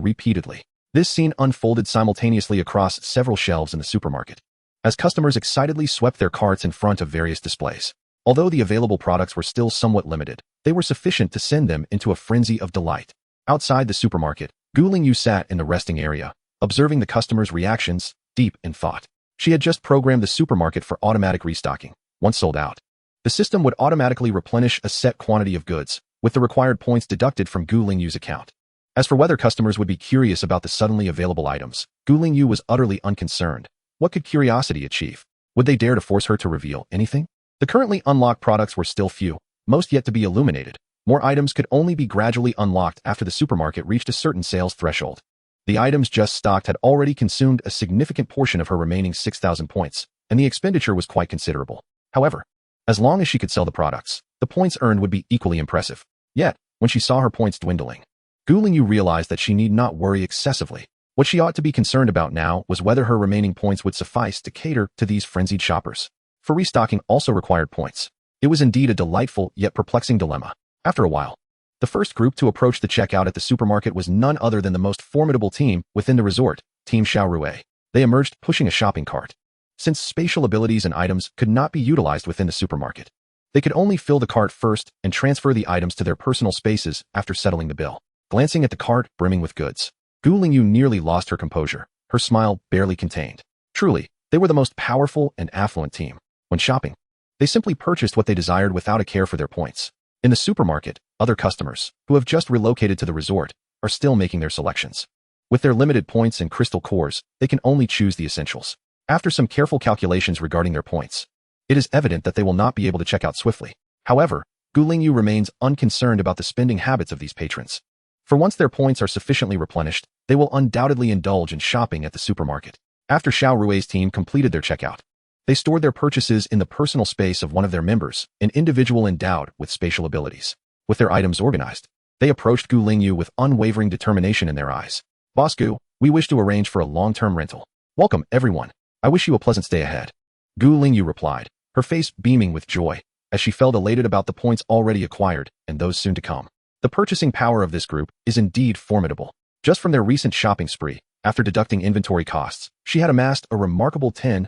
repeatedly. This scene unfolded simultaneously across several shelves in the supermarket, as customers excitedly swept their carts in front of various displays. Although the available products were still somewhat limited, they were sufficient to send them into a frenzy of delight. Outside the supermarket, Lingyu sat in the resting area, observing the customers' reactions, deep in thought. She had just programmed the supermarket for automatic restocking. Once sold out, the system would automatically replenish a set quantity of goods, with the required points deducted from Lingyu's account. As for whether customers would be curious about the suddenly available items, Lingyu was utterly unconcerned. What could curiosity achieve? Would they dare to force her to reveal anything? The currently unlocked products were still few, most yet to be illuminated. More items could only be gradually unlocked after the supermarket reached a certain sales threshold. The items just stocked had already consumed a significant portion of her remaining 6,000 points, and the expenditure was quite considerable. However, as long as she could sell the products, the points earned would be equally impressive. Yet, when she saw her points dwindling, Lingyu realized that she need not worry excessively. What she ought to be concerned about now was whether her remaining points would suffice to cater to these frenzied shoppers. For restocking also required points. It was indeed a delightful yet perplexing dilemma. After a while, the first group to approach the checkout at the supermarket was none other than the most formidable team within the resort, Team Xiaorui. They emerged pushing a shopping cart. Since spatial abilities and items could not be utilized within the supermarket, they could only fill the cart first and transfer the items to their personal spaces after settling the bill. Glancing at the cart brimming with goods, Gu Lingyu nearly lost her composure, her smile barely contained. Truly, they were the most powerful and affluent team. When shopping, they simply purchased what they desired without a care for their points. In the supermarket, other customers, who have just relocated to the resort, are still making their selections. With their limited points and crystal cores, they can only choose the essentials. After some careful calculations regarding their points, it is evident that they will not be able to check out swiftly. However, Gu Lingyu remains unconcerned about the spending habits of these patrons. For once their points are sufficiently replenished, they will undoubtedly indulge in shopping at the supermarket. After Xiao Rui's team completed their checkout, they stored their purchases in the personal space of one of their members, an individual endowed with spatial abilities. With their items organized, they approached Gu Lingyu with unwavering determination in their eyes. Boss Gu, we wish to arrange for a long-term rental. Welcome, everyone. I wish you a pleasant stay ahead. Gu Lingyu replied, her face beaming with joy, as she felt elated about the points already acquired and those soon to come. The purchasing power of this group is indeed formidable. Just from their recent shopping spree, after deducting inventory costs, she had amassed a remarkable 10,000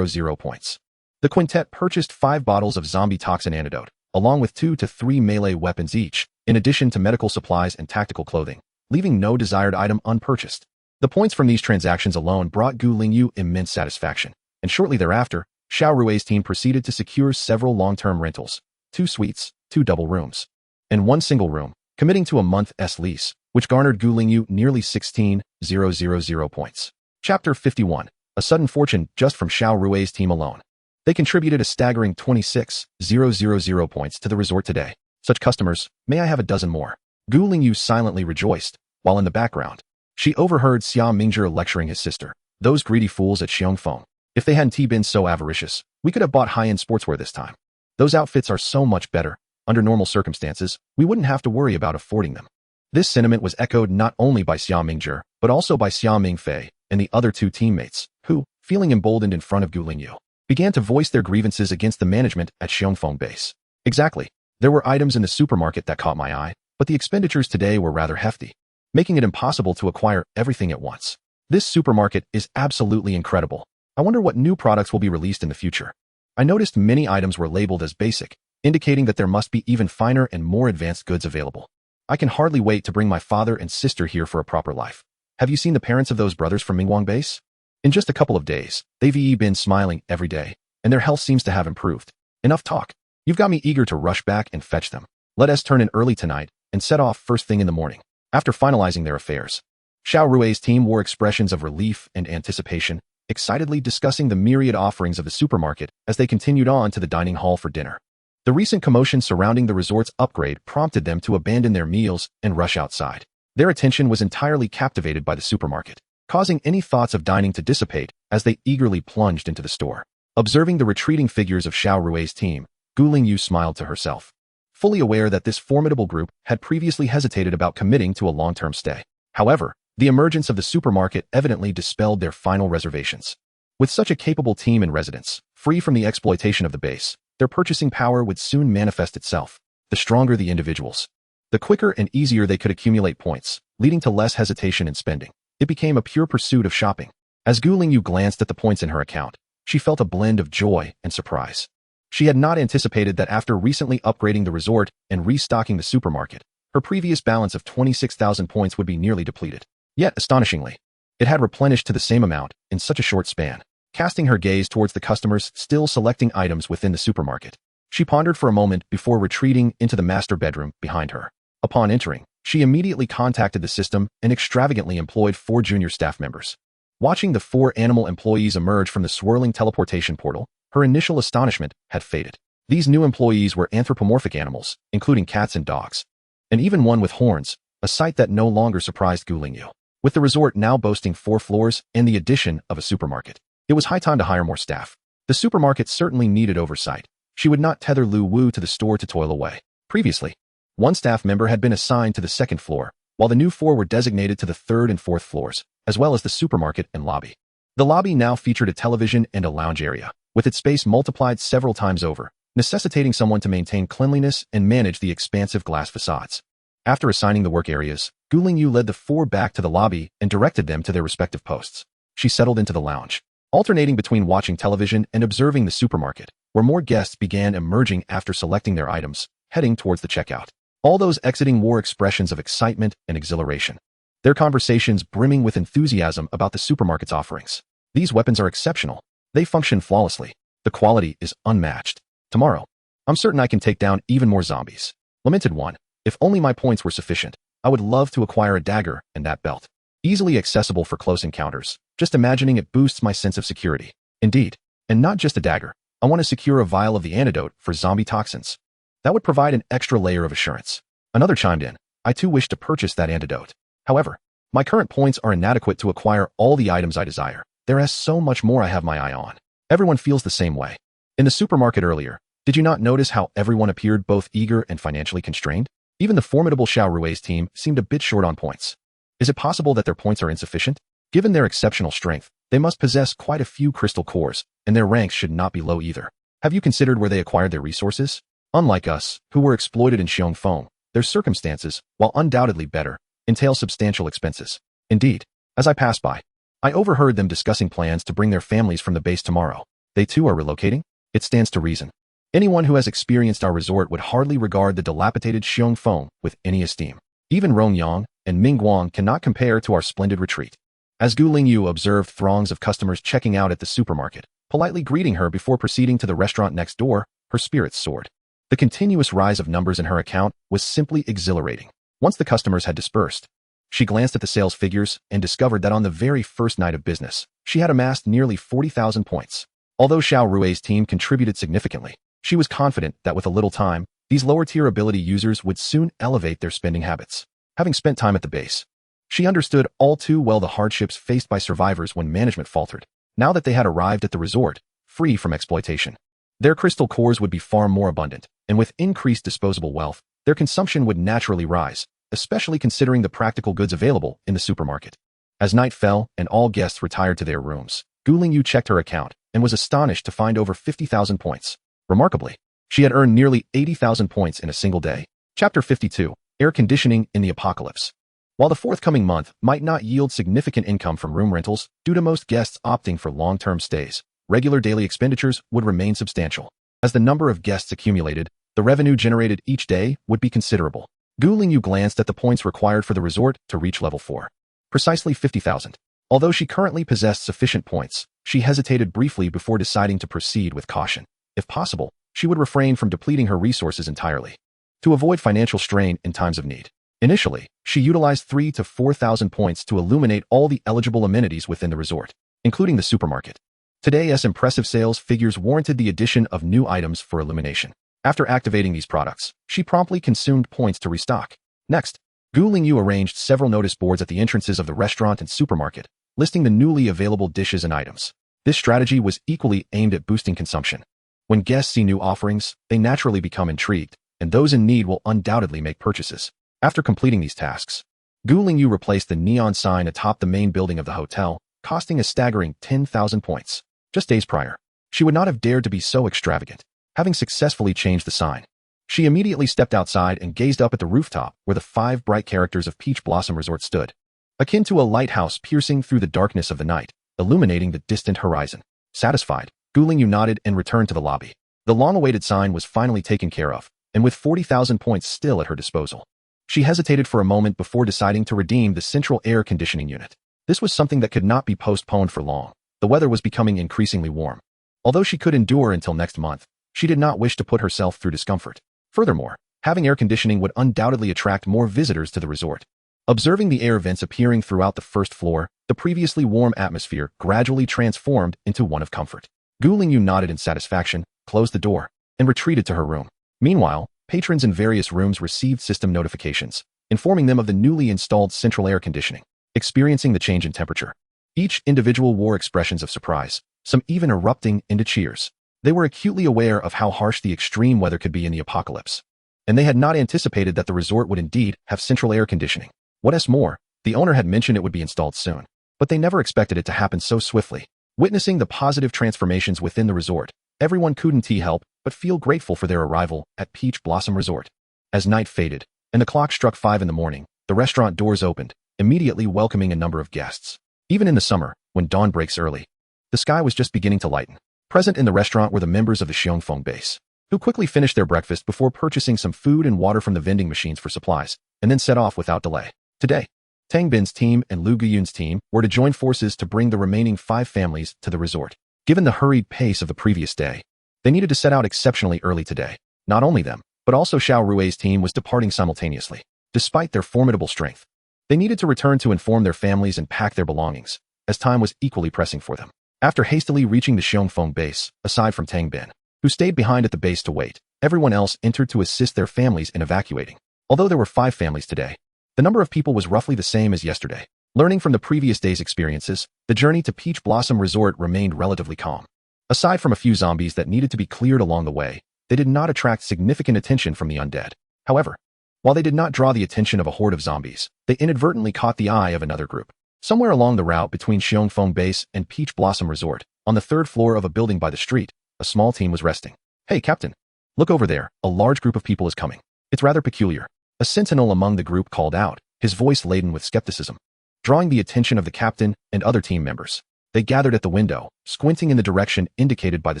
points. The quintet purchased 5 bottles of zombie toxin antidote, along with 2 to 3 melee weapons each, in addition to medical supplies and tactical clothing, leaving no desired item unpurchased. The points from these transactions alone brought Gu Lingyu immense satisfaction, and shortly thereafter, Xiao Rui's team proceeded to secure several long-term rentals, 2 suites, 2 double rooms, and 1 single room, committing to a month's lease, which garnered Gu Lingyu nearly 16,000 points. Chapter 51. A sudden fortune just from Xiao Rui's team alone. They contributed a staggering 26,000 points to the resort today. Such customers, may I have a dozen more? Gu Lingyu silently rejoiced, while in the background, she overheard Xia Mingzhe lecturing his sister. Those greedy fools at Xiongfeng. If they hadn't been so avaricious, we could have bought high-end sportswear this time. Those outfits are so much better. Under normal circumstances, we wouldn't have to worry about affording them. This sentiment was echoed not only by Xia Mingzhe, but also by Xia Mingfei and the other 2 teammates, who, feeling emboldened in front of Gu Lingyu, began to voice their grievances against the management at Xiongfeng base. Exactly. There were items in the supermarket that caught my eye, but the expenditures today were rather hefty, making it impossible to acquire everything at once. This supermarket is absolutely incredible. I wonder what new products will be released in the future. I noticed many items were labeled as basic, indicating that there must be even finer and more advanced goods available. I can hardly wait to bring my father and sister here for a proper life. Have you seen the parents of those brothers from Mingguang base? In just a couple of days, they've been smiling every day, and their health seems to have improved. Enough talk. You've got me eager to rush back and fetch them. Let us turn in early tonight and set off first thing in the morning. After finalizing their affairs, Xiao Rui's team wore expressions of relief and anticipation, excitedly discussing the myriad offerings of the supermarket as they continued on to the dining hall for dinner. The recent commotion surrounding the resort's upgrade prompted them to abandon their meals and rush outside. Their attention was entirely captivated by the supermarket, causing any thoughts of dining to dissipate as they eagerly plunged into the store. Observing the retreating figures of Xiao Rui's team, Gu Lingyu smiled to herself, fully aware that this formidable group had previously hesitated about committing to a long-term stay. However, the emergence of the supermarket evidently dispelled their final reservations. With such a capable team in residence, free from the exploitation of the base, their purchasing power would soon manifest itself. The stronger the individuals, the quicker and easier they could accumulate points, leading to less hesitation in spending. It became a pure pursuit of shopping. As Gu Lingyu glanced at the points in her account, she felt a blend of joy and surprise. She had not anticipated that after recently upgrading the resort and restocking the supermarket, her previous balance of 26,000 points would be nearly depleted. Yet, astonishingly, it had replenished to the same amount in such a short span. Casting her gaze towards the customers still selecting items within the supermarket, she pondered for a moment before retreating into the master bedroom behind her. Upon entering, she immediately contacted the system and extravagantly employed 4 junior staff members. Watching the 4 animal employees emerge from the swirling teleportation portal, her initial astonishment had faded. These new employees were anthropomorphic animals, including cats and dogs, and even one with horns, a sight that no longer surprised Gu Lingyu. With the resort now boasting 4 floors and the addition of a supermarket, it was high time to hire more staff. The supermarket certainly needed oversight. She would not tether Lu Wu to the store to toil away. Previously, 1 staff member had been assigned to the 2nd floor, while the new 4 were designated to the 3rd and 4th floors, as well as the supermarket and lobby. The lobby now featured a television and a lounge area, with its space multiplied several times over, necessitating someone to maintain cleanliness and manage the expansive glass facades. After assigning the work areas, Gu Lingyu led the 4 back to the lobby and directed them to their respective posts. She settled into the lounge, alternating between watching television and observing the supermarket, where more guests began emerging after selecting their items, heading towards the checkout. All those exiting wore expressions of excitement and exhilaration. their conversations brimming with enthusiasm about the supermarket's offerings. These weapons are exceptional. They function flawlessly. The quality is unmatched. Tomorrow, I'm certain I can take down even more zombies. Lamented one. If only my points were sufficient, I would love to acquire a dagger and that belt. Easily accessible for close encounters. Just imagining it boosts my sense of security. Indeed. And not just a dagger. I want to secure a vial of the antidote for zombie toxins. That would provide an extra layer of assurance. Another chimed in. I too wish to purchase that antidote. However, my current points are inadequate to acquire all the items I desire. There is so much more I have my eye on. Everyone feels the same way. In the supermarket earlier, did you not notice how everyone appeared both eager and financially constrained? Even the formidable Xiao Rui's team seemed a bit short on points. Is it possible that their points are insufficient? Given their exceptional strength, they must possess quite a few crystal cores, and their ranks should not be low either. Have you considered where they acquired their resources? Unlike us, who were exploited in Xiongfeng, their circumstances, while undoubtedly better, entail substantial expenses. Indeed, as I passed by, I overheard them discussing plans to bring their families from the base tomorrow. They too are relocating? It stands to reason. Anyone who has experienced our resort would hardly regard the dilapidated Xiongfeng with any esteem. Even Rongyang and Mingguang cannot compare to our splendid retreat. As Gu Lingyu observed throngs of customers checking out at the supermarket, politely greeting her before proceeding to the restaurant next door, her spirits soared. The continuous rise of numbers in her account was simply exhilarating. Once the customers had dispersed, she glanced at the sales figures and discovered that on the very first night of business, she had amassed nearly 40,000 points. Although Xiao Rui's team contributed significantly, she was confident that with a little time, these lower-tier ability users would soon elevate their spending habits. Having spent time at the base, she understood all too well the hardships faced by survivors when management faltered. Now that they had arrived at the resort, free from exploitation, their crystal cores would be far more abundant, and with increased disposable wealth, their consumption would naturally rise, especially considering the practical goods available in the supermarket. As night fell and all guests retired to their rooms, Gu Lingyu checked her account and was astonished to find over 50,000 points. Remarkably, she had earned nearly 80,000 points in a single day. Chapter 52. Air Conditioning in the Apocalypse. While the forthcoming month might not yield significant income from room rentals due to most guests opting for long-term stays, regular daily expenditures would remain substantial. As the number of guests accumulated, the revenue generated each day would be considerable. Gu Lingyu glanced at the points required for the resort to reach level 4. Precisely 50,000. Although she currently possessed sufficient points, she hesitated briefly before deciding to proceed with caution. If possible, she would refrain from depleting her resources entirely, to avoid financial strain in times of need. Initially, she utilized 3,000 to 4,000 points to illuminate all the eligible amenities within the resort, including the supermarket. Today's impressive sales figures warranted the addition of new items for illumination. After activating these products, she promptly consumed points to restock. Next, Gu Lingyu arranged several notice boards at the entrances of the restaurant and supermarket, listing the newly available dishes and items. This strategy was equally aimed at boosting consumption. When guests see new offerings, they naturally become intrigued, and those in need will undoubtedly make purchases. After completing these tasks, Gu Lingyu replaced the neon sign atop the main building of the hotel, costing a staggering 10,000 points. Just days prior, she would not have dared to be so extravagant. Having successfully changed the sign, she immediately stepped outside and gazed up at the rooftop where the 5 bright characters of Peach Blossom Resort stood, akin to a lighthouse piercing through the darkness of the night, illuminating the distant horizon. Satisfied, Gu Lingyu nodded and returned to the lobby. The long-awaited sign was finally taken care of, and with 40,000 points still at her disposal, she hesitated for a moment before deciding to redeem the central air conditioning unit. This was something that could not be postponed for long. The weather was becoming increasingly warm. Although she could endure until next month, she did not wish to put herself through discomfort. Furthermore, having air conditioning would undoubtedly attract more visitors to the resort. Observing the air vents appearing throughout the first floor, the previously warm atmosphere gradually transformed into one of comfort. Gu Lingyu nodded in satisfaction, closed the door, and retreated to her room. Meanwhile, patrons in various rooms received system notifications, informing them of the newly installed central air conditioning. Experiencing the change in temperature, each individual wore expressions of surprise, some even erupting into cheers. They were acutely aware of how harsh the extreme weather could be in the apocalypse, and they had not anticipated that the resort would indeed have central air conditioning. What's more, the owner had mentioned it would be installed soon, but they never expected it to happen so swiftly. Witnessing the positive transformations within the resort, everyone couldn't help but feel grateful for their arrival at Peach Blossom Resort. As night faded, and the clock struck 5 in the morning, the restaurant doors opened, immediately welcoming a number of guests. Even in the summer, when dawn breaks early, the sky was just beginning to lighten. Present in the restaurant were the members of the Xiongfeng base, who quickly finished their breakfast before purchasing some food and water from the vending machines for supplies, and then set off without delay. Today, Tang Bin's team and Lu Guyun's team were to join forces to bring the remaining 5 families to the resort. Given the hurried pace of the previous day, they needed to set out exceptionally early today. Not only them, but also Xiao Rui's team was departing simultaneously. Despite their formidable strength, they needed to return to inform their families and pack their belongings, as time was equally pressing for them. After hastily reaching the Xiongfeng base, aside from Tang Bin, who stayed behind at the base to wait, everyone else entered to assist their families in evacuating. Although there were 5 families today, the number of people was roughly the same as yesterday. Learning from the previous day's experiences, the journey to Peach Blossom Resort remained relatively calm. Aside from a few zombies that needed to be cleared along the way, they did not attract significant attention from the undead. However, while they did not draw the attention of a horde of zombies, they inadvertently caught the eye of another group. Somewhere along the route between Xiongfeng Base and Peach Blossom Resort, on the 3rd floor of a building by the street, a small team was resting. "Hey, Captain. Look over there, a large group of people is coming. It's rather peculiar." A sentinel among the group called out, his voice laden with skepticism. Drawing the attention of the captain and other team members, they gathered at the window, squinting in the direction indicated by the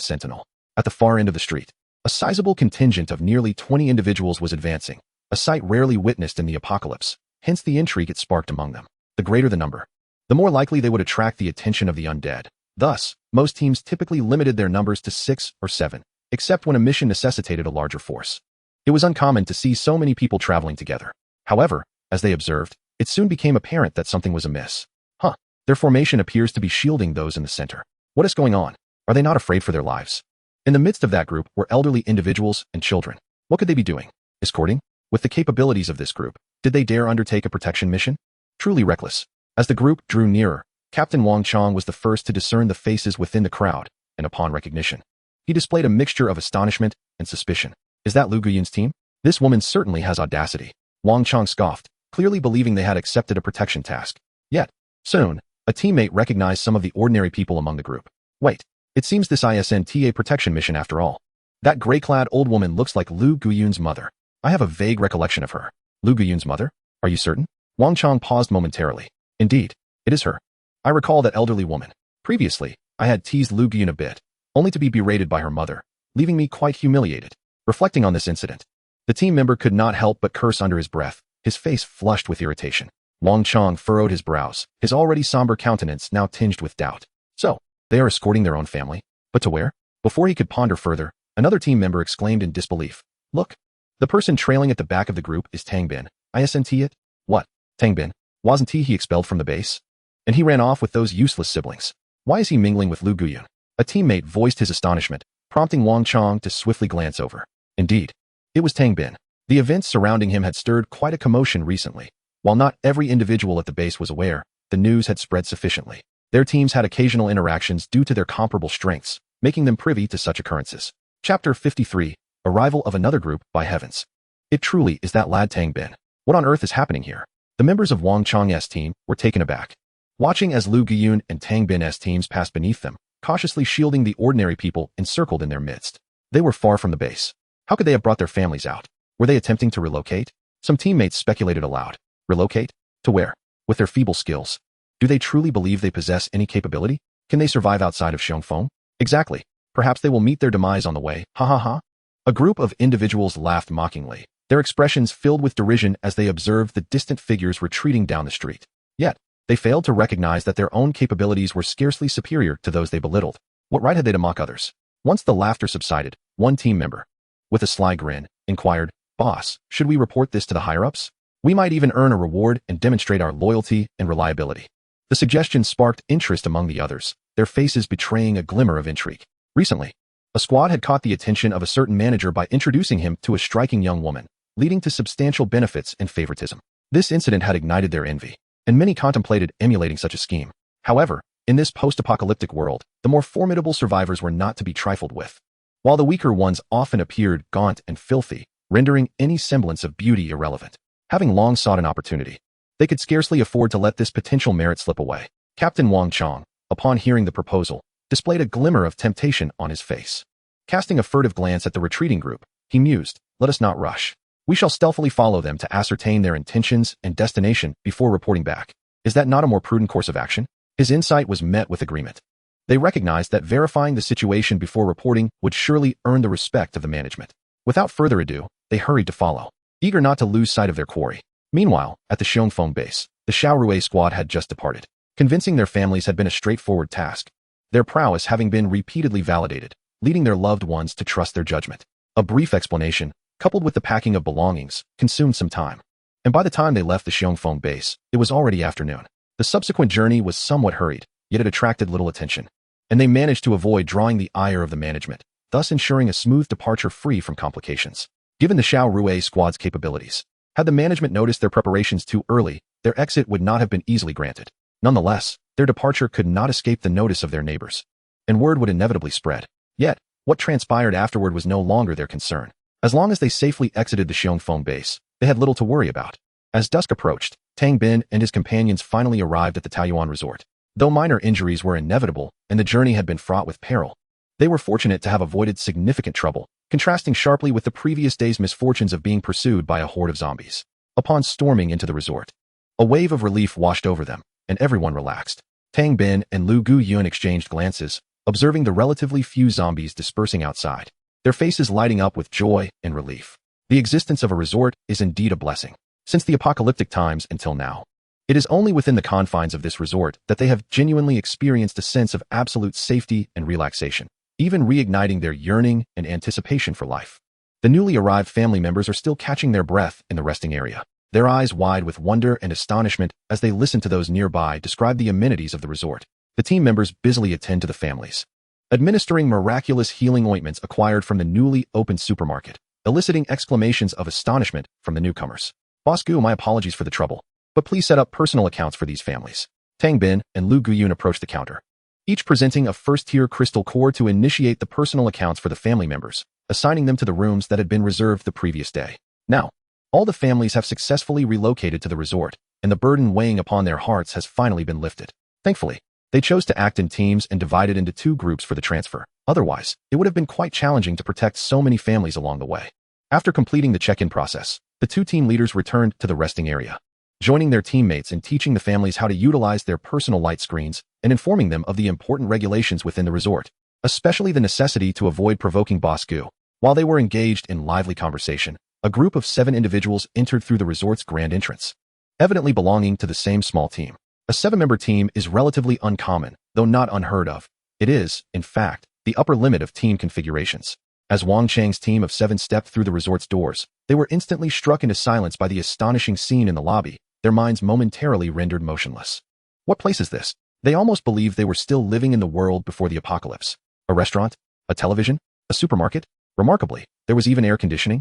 sentinel. At the far end of the street, a sizable contingent of nearly 20 individuals was advancing, a sight rarely witnessed in the apocalypse, hence the intrigue it sparked among them. The greater the number, the more likely they would attract the attention of the undead. Thus, most teams typically limited their numbers to 6 or 7, except when a mission necessitated a larger force. It was uncommon to see so many people traveling together. However, as they observed, it soon became apparent that something was amiss. Their formation appears to be shielding those in the center. What is going on? Are they not afraid for their lives? In the midst of that group were elderly individuals and children. What could they be doing? Escorting? With the capabilities of this group, did they dare undertake a protection mission? Truly reckless. As the group drew nearer, Captain Wang Chong was the first to discern the faces within the crowd, and upon recognition, he displayed a mixture of astonishment and suspicion. Is that Lu Guyun's team? This woman certainly has audacity. Wang Chong scoffed, clearly believing they had accepted a protection task. Yet, soon, a teammate recognized some of the ordinary people among the group. Wait, it seems this isn't a protection mission after all. That gray-clad old woman looks like Lu Guyun's mother. I have a vague recollection of her. Lu Guyun's mother? Are you certain? Wang Chong paused momentarily. Indeed, it is her. I recall that elderly woman. Previously, I had teased Lu Guyun a bit, only to be berated by her mother, leaving me quite humiliated. Reflecting on this incident, the team member could not help but curse under his breath, his face flushed with irritation. Wang Chong furrowed his brows, his already somber countenance now tinged with doubt. So, they are escorting their own family? But to where? Before he could ponder further, another team member exclaimed in disbelief. Look! The person trailing at the back of the group is Tang Bin. Isn't it? What? Tang Bin? Wasn't he expelled from the base? And he ran off with those useless siblings. Why is he mingling with Lu Guyun? A teammate voiced his astonishment, prompting Wang Chong to swiftly glance over. Indeed, it was Tang Bin. The events surrounding him had stirred quite a commotion recently. While not every individual at the base was aware, the news had spread sufficiently. Their teams had occasional interactions due to their comparable strengths, making them privy to such occurrences. Chapter 53, Arrival of Another Group. By heavens! It truly is that lad Tang Bin. What on earth is happening here? The members of Wang Chong's team were taken aback, watching as Lu Guyun and Tang Bin's teams passed beneath them, cautiously shielding the ordinary people encircled in their midst. They were far from the base. How could they have brought their families out? Were they attempting to relocate? Some teammates speculated aloud. Relocate? To where? With their feeble skills. Do they truly believe they possess any capability? Can they survive outside of Xiongfeng? Exactly. Perhaps they will meet their demise on the way. Ha ha ha. A group of individuals laughed mockingly, their expressions filled with derision as they observed the distant figures retreating down the street. Yet, they failed to recognize that their own capabilities were scarcely superior to those they belittled. What right had they to mock others? Once the laughter subsided, one team member, with a sly grin, inquired, "Boss, should we report this to the higher-ups? We might even earn a reward and demonstrate our loyalty and reliability." The suggestion sparked interest among the others, their faces betraying a glimmer of intrigue. Recently, a squad had caught the attention of a certain manager by introducing him to a striking young woman, leading to substantial benefits and favoritism. This incident had ignited their envy, and many contemplated emulating such a scheme. However, in this post-apocalyptic world, the more formidable survivors were not to be trifled with, while the weaker ones often appeared gaunt and filthy, rendering any semblance of beauty irrelevant. Having long sought an opportunity, they could scarcely afford to let this potential merit slip away. Captain Wang Chong, upon hearing the proposal, displayed a glimmer of temptation on his face. Casting a furtive glance at the retreating group, he mused, "Let us not rush. We shall stealthily follow them to ascertain their intentions and destination before reporting back. Is that not a more prudent course of action?" His insight was met with agreement. They recognized that verifying the situation before reporting would surely earn the respect of the management. Without further ado, they hurried to follow, eager not to lose sight of their quarry. Meanwhile, at the Xiongfeng base, The Xiaorui squad had just departed. Convincing their families had been a straightforward task, their prowess having been repeatedly validated, leading their loved ones to trust their judgment. A brief explanation, coupled with the packing of belongings, consumed some time. And by the time they left the Xiongfeng base, it was already afternoon. The subsequent journey was somewhat hurried, yet it attracted little attention. And they managed to avoid drawing the ire of the management, thus ensuring a smooth departure free from complications. Given the Xiaorui squad's capabilities, had the management noticed their preparations too early, their exit would not have been easily granted. Nonetheless, their departure could not escape the notice of their neighbors, and word would inevitably spread. Yet, what transpired afterward was no longer their concern. As long as they safely exited the Xiongfeng base, they had little to worry about. As dusk approached, Tang Bin and his companions finally arrived at the Taiyuan resort. Though minor injuries were inevitable and the journey had been fraught with peril, they were fortunate to have avoided significant trouble, contrasting sharply with the previous day's misfortunes of being pursued by a horde of zombies. Upon storming into the resort, a wave of relief washed over them, and everyone relaxed. Tang Bin and Lu Guyun exchanged glances, observing the relatively few zombies dispersing outside, their faces lighting up with joy and relief. The existence of a resort is indeed a blessing. Since the apocalyptic times until now, it is only within the confines of this resort that they have genuinely experienced a sense of absolute safety and relaxation, even reigniting their yearning and anticipation for life. The newly arrived family members are still catching their breath in the resting area, their eyes wide with wonder and astonishment as they listen to those nearby describe the amenities of the resort. The team members busily attend to the families, administering miraculous healing ointments acquired from the newly opened supermarket, eliciting exclamations of astonishment from the newcomers. Boss Gu, my apologies for the trouble, but please set up personal accounts for these families. Tang Bin and Lu Guyun approached the counter, each presenting a first-tier crystal core to initiate the personal accounts for the family members, assigning them to the rooms that had been reserved the previous day. Now, all the families have successfully relocated to the resort, and the burden weighing upon their hearts has finally been lifted. Thankfully, they chose to act in teams and divided into 2 groups for the transfer. Otherwise, it would have been quite challenging to protect so many families along the way. After completing the check-in process, the 2 team leaders returned to the resting area, joining their teammates in teaching the families how to utilize their personal light screens and informing them of the important regulations within the resort, especially the necessity to avoid provoking Boss Gu. While they were engaged in lively conversation, a group of 7 individuals entered through the resort's grand entrance, evidently belonging to the same small team. A 7-member team is relatively uncommon, though not unheard of. It is, in fact, the upper limit of team configurations. As Wang Chang's team of 7 stepped through the resort's doors, they were instantly struck into silence by the astonishing scene in the lobby, their minds momentarily rendered motionless. What place is this? They almost believed they were still living in the world before the apocalypse. A restaurant? A television? A supermarket? Remarkably, there was even air conditioning.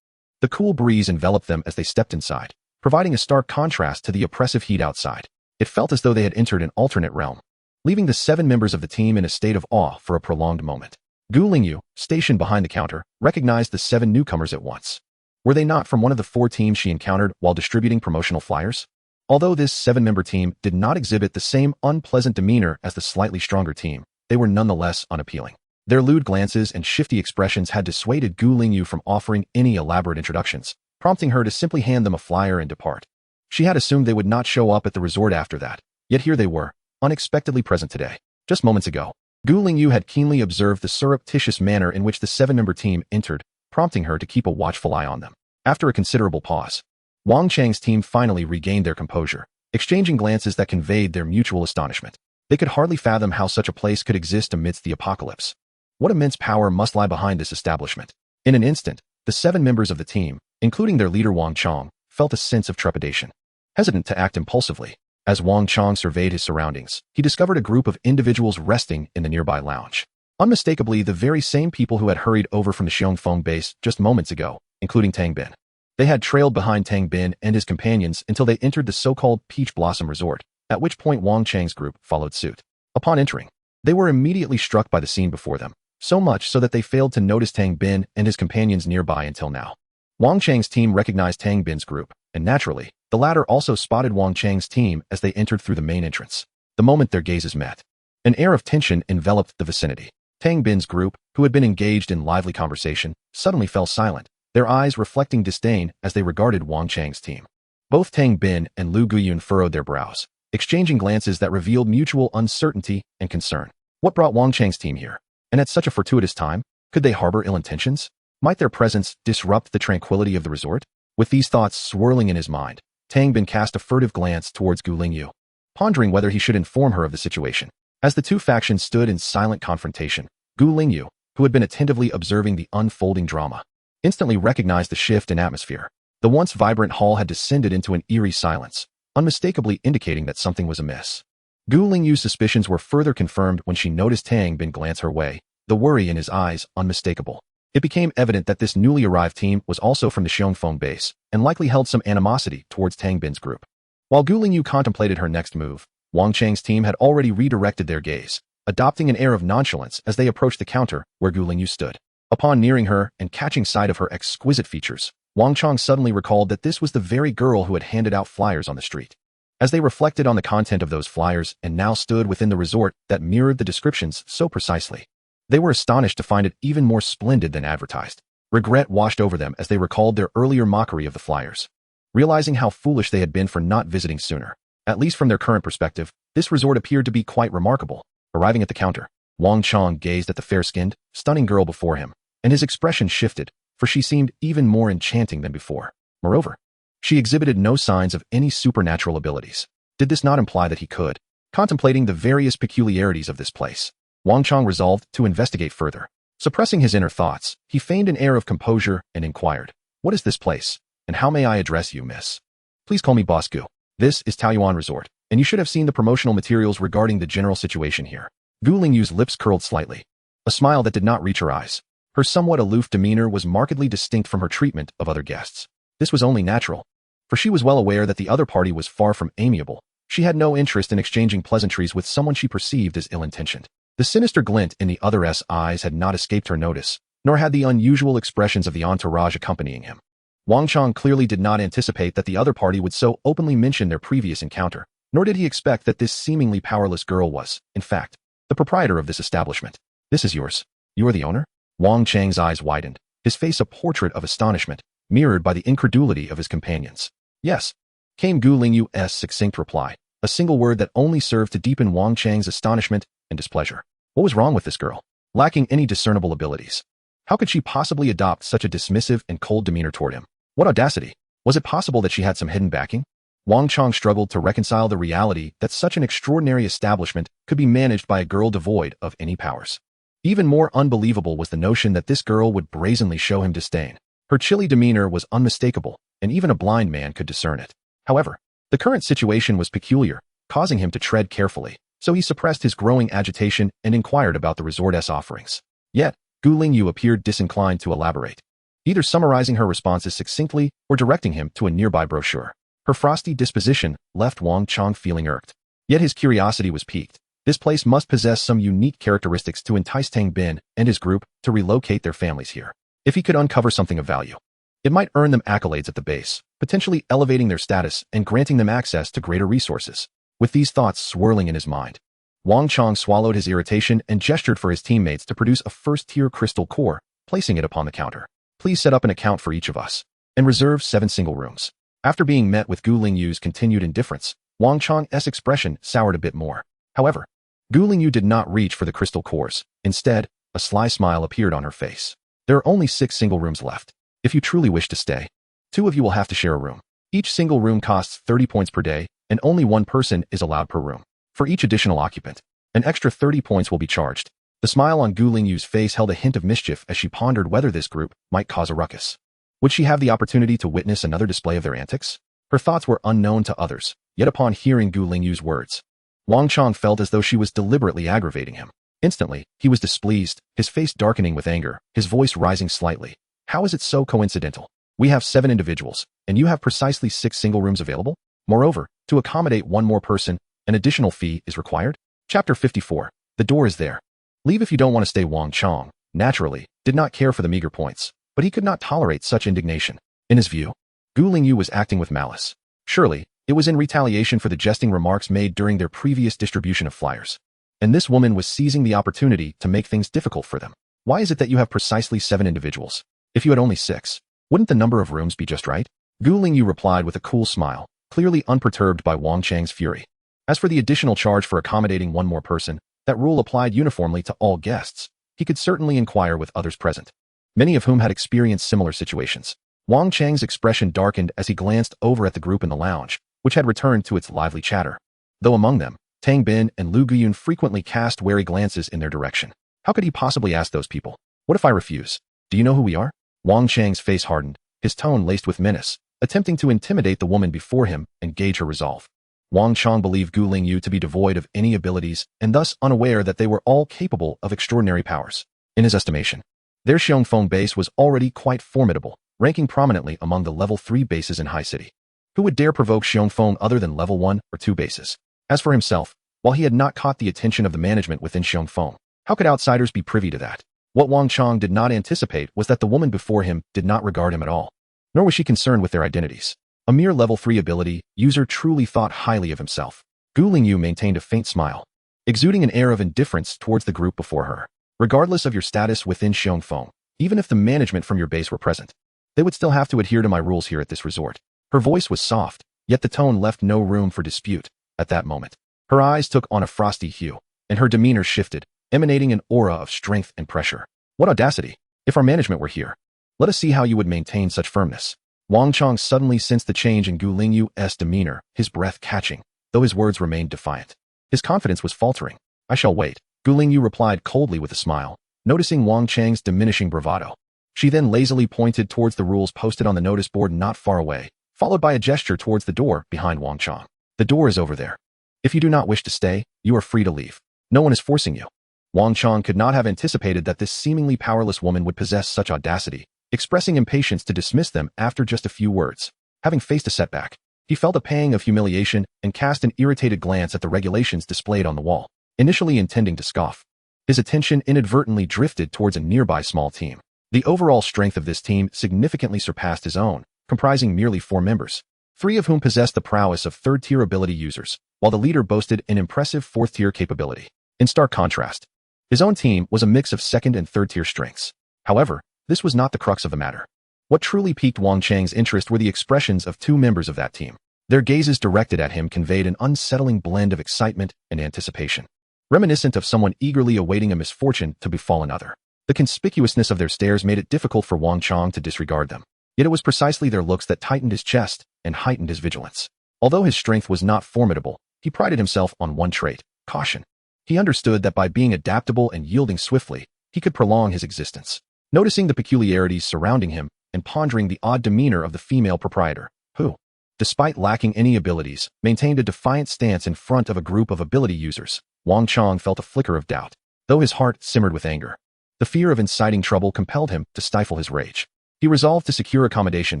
The cool breeze enveloped them as they stepped inside, providing a stark contrast to the oppressive heat outside. It felt as though they had entered an alternate realm, leaving the 7 members of the team in a state of awe for a prolonged moment. Gu Lingyu, stationed behind the counter, recognized the 7 newcomers at once. Were they not from one of the 4 teams she encountered while distributing promotional flyers? Although this 7-member team did not exhibit the same unpleasant demeanor as the slightly stronger team, they were nonetheless unappealing. Their lewd glances and shifty expressions had dissuaded Gu Lingyu from offering any elaborate introductions, prompting her to simply hand them a flyer and depart. She had assumed they would not show up at the resort after that, yet here they were, unexpectedly present today. Just moments ago, Gu Lingyu had keenly observed the surreptitious manner in which the 7-member team entered, prompting her to keep a watchful eye on them. After a considerable pause, Wang Chang's team finally regained their composure, exchanging glances that conveyed their mutual astonishment. They could hardly fathom how such a place could exist amidst the apocalypse. What immense power must lie behind this establishment? In an instant, the 7 members of the team, including their leader Wang Chong, felt a sense of trepidation. Hesitant to act impulsively, as Wang Chong surveyed his surroundings, he discovered a group of individuals resting in the nearby lounge. Unmistakably the very same people who had hurried over from the Xiongfeng base just moments ago, including Tang Bin. They had trailed behind Tang Bin and his companions until they entered the so-called Peach Blossom Resort, at which point Wang Chang's group followed suit. Upon entering, they were immediately struck by the scene before them, so much so that they failed to notice Tang Bin and his companions nearby until now. Wang Chang's team recognized Tang Bin's group, and naturally, the latter also spotted Wang Chang's team as they entered through the main entrance. The moment their gazes met, an air of tension enveloped the vicinity. Tang Bin's group, who had been engaged in lively conversation, suddenly fell silent, their eyes reflecting disdain as they regarded Wang Chang's team. Both Tang Bin and Lu Guyun furrowed their brows, exchanging glances that revealed mutual uncertainty and concern. What brought Wang Chang's team here? And at such a fortuitous time? Could they harbor ill intentions? Might their presence disrupt the tranquility of the resort? With these thoughts swirling in his mind, Tang Bin cast a furtive glance towards Gu Lingyu, pondering whether he should inform her of the situation. As the two factions stood in silent confrontation, Gu Lingyu, who had been attentively observing the unfolding drama, instantly recognized the shift in atmosphere. The once vibrant hall had descended into an eerie silence, unmistakably indicating that something was amiss. Gu Lingyu's suspicions were further confirmed when she noticed Tang Bin glance her way, the worry in his eyes unmistakable. It became evident that this newly arrived team was also from the Xiongfeng base, and likely held some animosity towards Tang Bin's group. While Gu Lingyu contemplated her next move, Wang Chang's team had already redirected their gaze, adopting an air of nonchalance as they approached the counter where Gu Lingyu stood. Upon nearing her and catching sight of her exquisite features, Wang Chang suddenly recalled that this was the very girl who had handed out flyers on the street. As they reflected on the content of those flyers and now stood within the resort that mirrored the descriptions so precisely, they were astonished to find it even more splendid than advertised. Regret washed over them as they recalled their earlier mockery of the flyers. Realizing how foolish they had been for not visiting sooner, at least from their current perspective, this resort appeared to be quite remarkable. Arriving at the counter, Wang Chang gazed at the fair-skinned, stunning girl before him, and his expression shifted, for she seemed even more enchanting than before. Moreover, she exhibited no signs of any supernatural abilities. Did this not imply that he could? Contemplating the various peculiarities of this place, Wang Chang resolved to investigate further. Suppressing his inner thoughts, he feigned an air of composure and inquired, "What is this place, and how may I address you, miss?" "Please call me Boss Gu. This is Taoyuan Resort, and you should have seen the promotional materials regarding the general situation here." Gu Lingyu's lips curled slightly, a smile that did not reach her eyes. Her somewhat aloof demeanor was markedly distinct from her treatment of other guests. This was only natural, for she was well aware that the other party was far from amiable. She had no interest in exchanging pleasantries with someone she perceived as ill-intentioned. The sinister glint in the other's eyes had not escaped her notice, nor had the unusual expressions of the entourage accompanying him. Wang Chang clearly did not anticipate that the other party would so openly mention their previous encounter, nor did he expect that this seemingly powerless girl was, in fact, the proprietor of this establishment. "This is yours. You are the owner?" Wang Chang's eyes widened, his face a portrait of astonishment, mirrored by the incredulity of his companions. "Yes," came Gu Lingyu's succinct reply, a single word that only served to deepen Wang Chang's astonishment and displeasure. What was wrong with this girl? Lacking any discernible abilities, how could she possibly adopt such a dismissive and cold demeanor toward him? What audacity! Was it possible that she had some hidden backing? Wang Chang struggled to reconcile the reality that such an extraordinary establishment could be managed by a girl devoid of any powers. Even more unbelievable was the notion that this girl would brazenly show him disdain. Her chilly demeanor was unmistakable, and even a blind man could discern it. However, the current situation was peculiar, causing him to tread carefully, so he suppressed his growing agitation and inquired about the resort's offerings. Yet, Gu Lingyu appeared disinclined to elaborate, either summarizing her responses succinctly or directing him to a nearby brochure. Her frosty disposition left Wang Chang feeling irked. Yet his curiosity was piqued. This place must possess some unique characteristics to entice Tang Bin and his group to relocate their families here. If he could uncover something of value, it might earn them accolades at the base, potentially elevating their status and granting them access to greater resources. With these thoughts swirling in his mind, Wang Chang swallowed his irritation and gestured for his teammates to produce a first-tier crystal core, placing it upon the counter. "Please set up an account for each of us, and reserve 7 single rooms." After being met with Gu Lingyu's continued indifference, Wang Chang's expression soured a bit more. However, Gu Lingyu did not reach for the crystal cores. Instead, a sly smile appeared on her face. "There are only 6 single rooms left. If you truly wish to stay, 2 of you will have to share a room. Each single room costs 30 points per day, and only 1 person is allowed per room. For each additional occupant, an extra 30 points will be charged." The smile on Gu Lingyu's face held a hint of mischief as she pondered whether this group might cause a ruckus. Would she have the opportunity to witness another display of their antics? Her thoughts were unknown to others, yet upon hearing Gu Lingyu's words, Wang Chang felt as though she was deliberately aggravating him. Instantly, he was displeased, his face darkening with anger, his voice rising slightly. "How is it so coincidental? We have 7 individuals, and you have precisely 6 single rooms available? Moreover, to accommodate 1 more person, an additional fee is required?" Chapter 54. The door is there. Leave if you don't want to stay. Wang Chang, naturally, did not care for the meager points, but he could not tolerate such indignation. In his view, Gu Lingyu was acting with malice. Surely, it was in retaliation for the jesting remarks made during their previous distribution of flyers. And this woman was seizing the opportunity to make things difficult for them. "Why is it that you have precisely 7 individuals? If you had only 6, wouldn't the number of rooms be just right?" Gu Lingyu replied with a cool smile, clearly unperturbed by Wang Chang's fury. As for the additional charge for accommodating 1 more person, that rule applied uniformly to all guests. He could certainly inquire with others present, many of whom had experienced similar situations. Wang Chang's expression darkened as he glanced over at the group in the lounge, which had returned to its lively chatter. Though among them, Tang Bin and Lu Guyun frequently cast wary glances in their direction. How could he possibly ask those people? What if I refuse? Do you know who we are? Wang Chang's face hardened, his tone laced with menace, attempting to intimidate the woman before him and gauge her resolve. Wang Chang believed Gu Lingyu to be devoid of any abilities and thus unaware that they were all capable of extraordinary powers. In his estimation, their Xiongfeng base was already quite formidable, ranking prominently among the level 3 bases in High City. Who would dare provoke Xiongfeng other than level 1 or 2 bases? As for himself, while he had not caught the attention of the management within Xiongfeng, how could outsiders be privy to that? What Wang Chang did not anticipate was that the woman before him did not regard him at all, nor was she concerned with their identities. A mere level 3 ability user truly thought highly of himself. Gu Lingyu maintained a faint smile, exuding an air of indifference towards the group before her. Regardless of your status within Xiongfeng, even if the management from your base were present, they would still have to adhere to my rules here at this resort. Her voice was soft, yet the tone left no room for dispute. At that moment, her eyes took on a frosty hue, and her demeanor shifted, emanating an aura of strength and pressure. What audacity! If our management were here, let us see how you would maintain such firmness. Wang Chang suddenly sensed the change in Gu Lingyu's demeanor, his breath catching, though his words remained defiant. His confidence was faltering. I shall wait, Gu Lingyu replied coldly with a smile, noticing Wang Chang's diminishing bravado. She then lazily pointed towards the rules posted on the notice board not far away, followed by a gesture towards the door behind Wang Chang. The door is over there. If you do not wish to stay, you are free to leave. No one is forcing you. Wang Chang could not have anticipated that this seemingly powerless woman would possess such audacity, expressing impatience to dismiss them after just a few words. Having faced a setback, he felt a pang of humiliation and cast an irritated glance at the regulations displayed on the wall, initially intending to scoff. His attention inadvertently drifted towards a nearby small team. The overall strength of this team significantly surpassed his own, comprising merely 4 members, 3 of whom possessed the prowess of 3rd-tier ability users, while the leader boasted an impressive 4th-tier capability. In stark contrast, his own team was a mix of 2nd and 3rd-tier strengths. However, this was not the crux of the matter. What truly piqued Wang Chang's interest were the expressions of 2 members of that team. Their gazes directed at him conveyed an unsettling blend of excitement and anticipation, reminiscent of someone eagerly awaiting a misfortune to befall another. The conspicuousness of their stares made it difficult for Wang Chang to disregard them. Yet it was precisely their looks that tightened his chest and heightened his vigilance. Although his strength was not formidable, he prided himself on one trait: caution. He understood that by being adaptable and yielding swiftly, he could prolong his existence. Noticing the peculiarities surrounding him and pondering the odd demeanor of the female proprietor, who, despite lacking any abilities, maintained a defiant stance in front of a group of ability users, Wang Chang felt a flicker of doubt, though his heart simmered with anger. The fear of inciting trouble compelled him to stifle his rage. He resolved to secure accommodation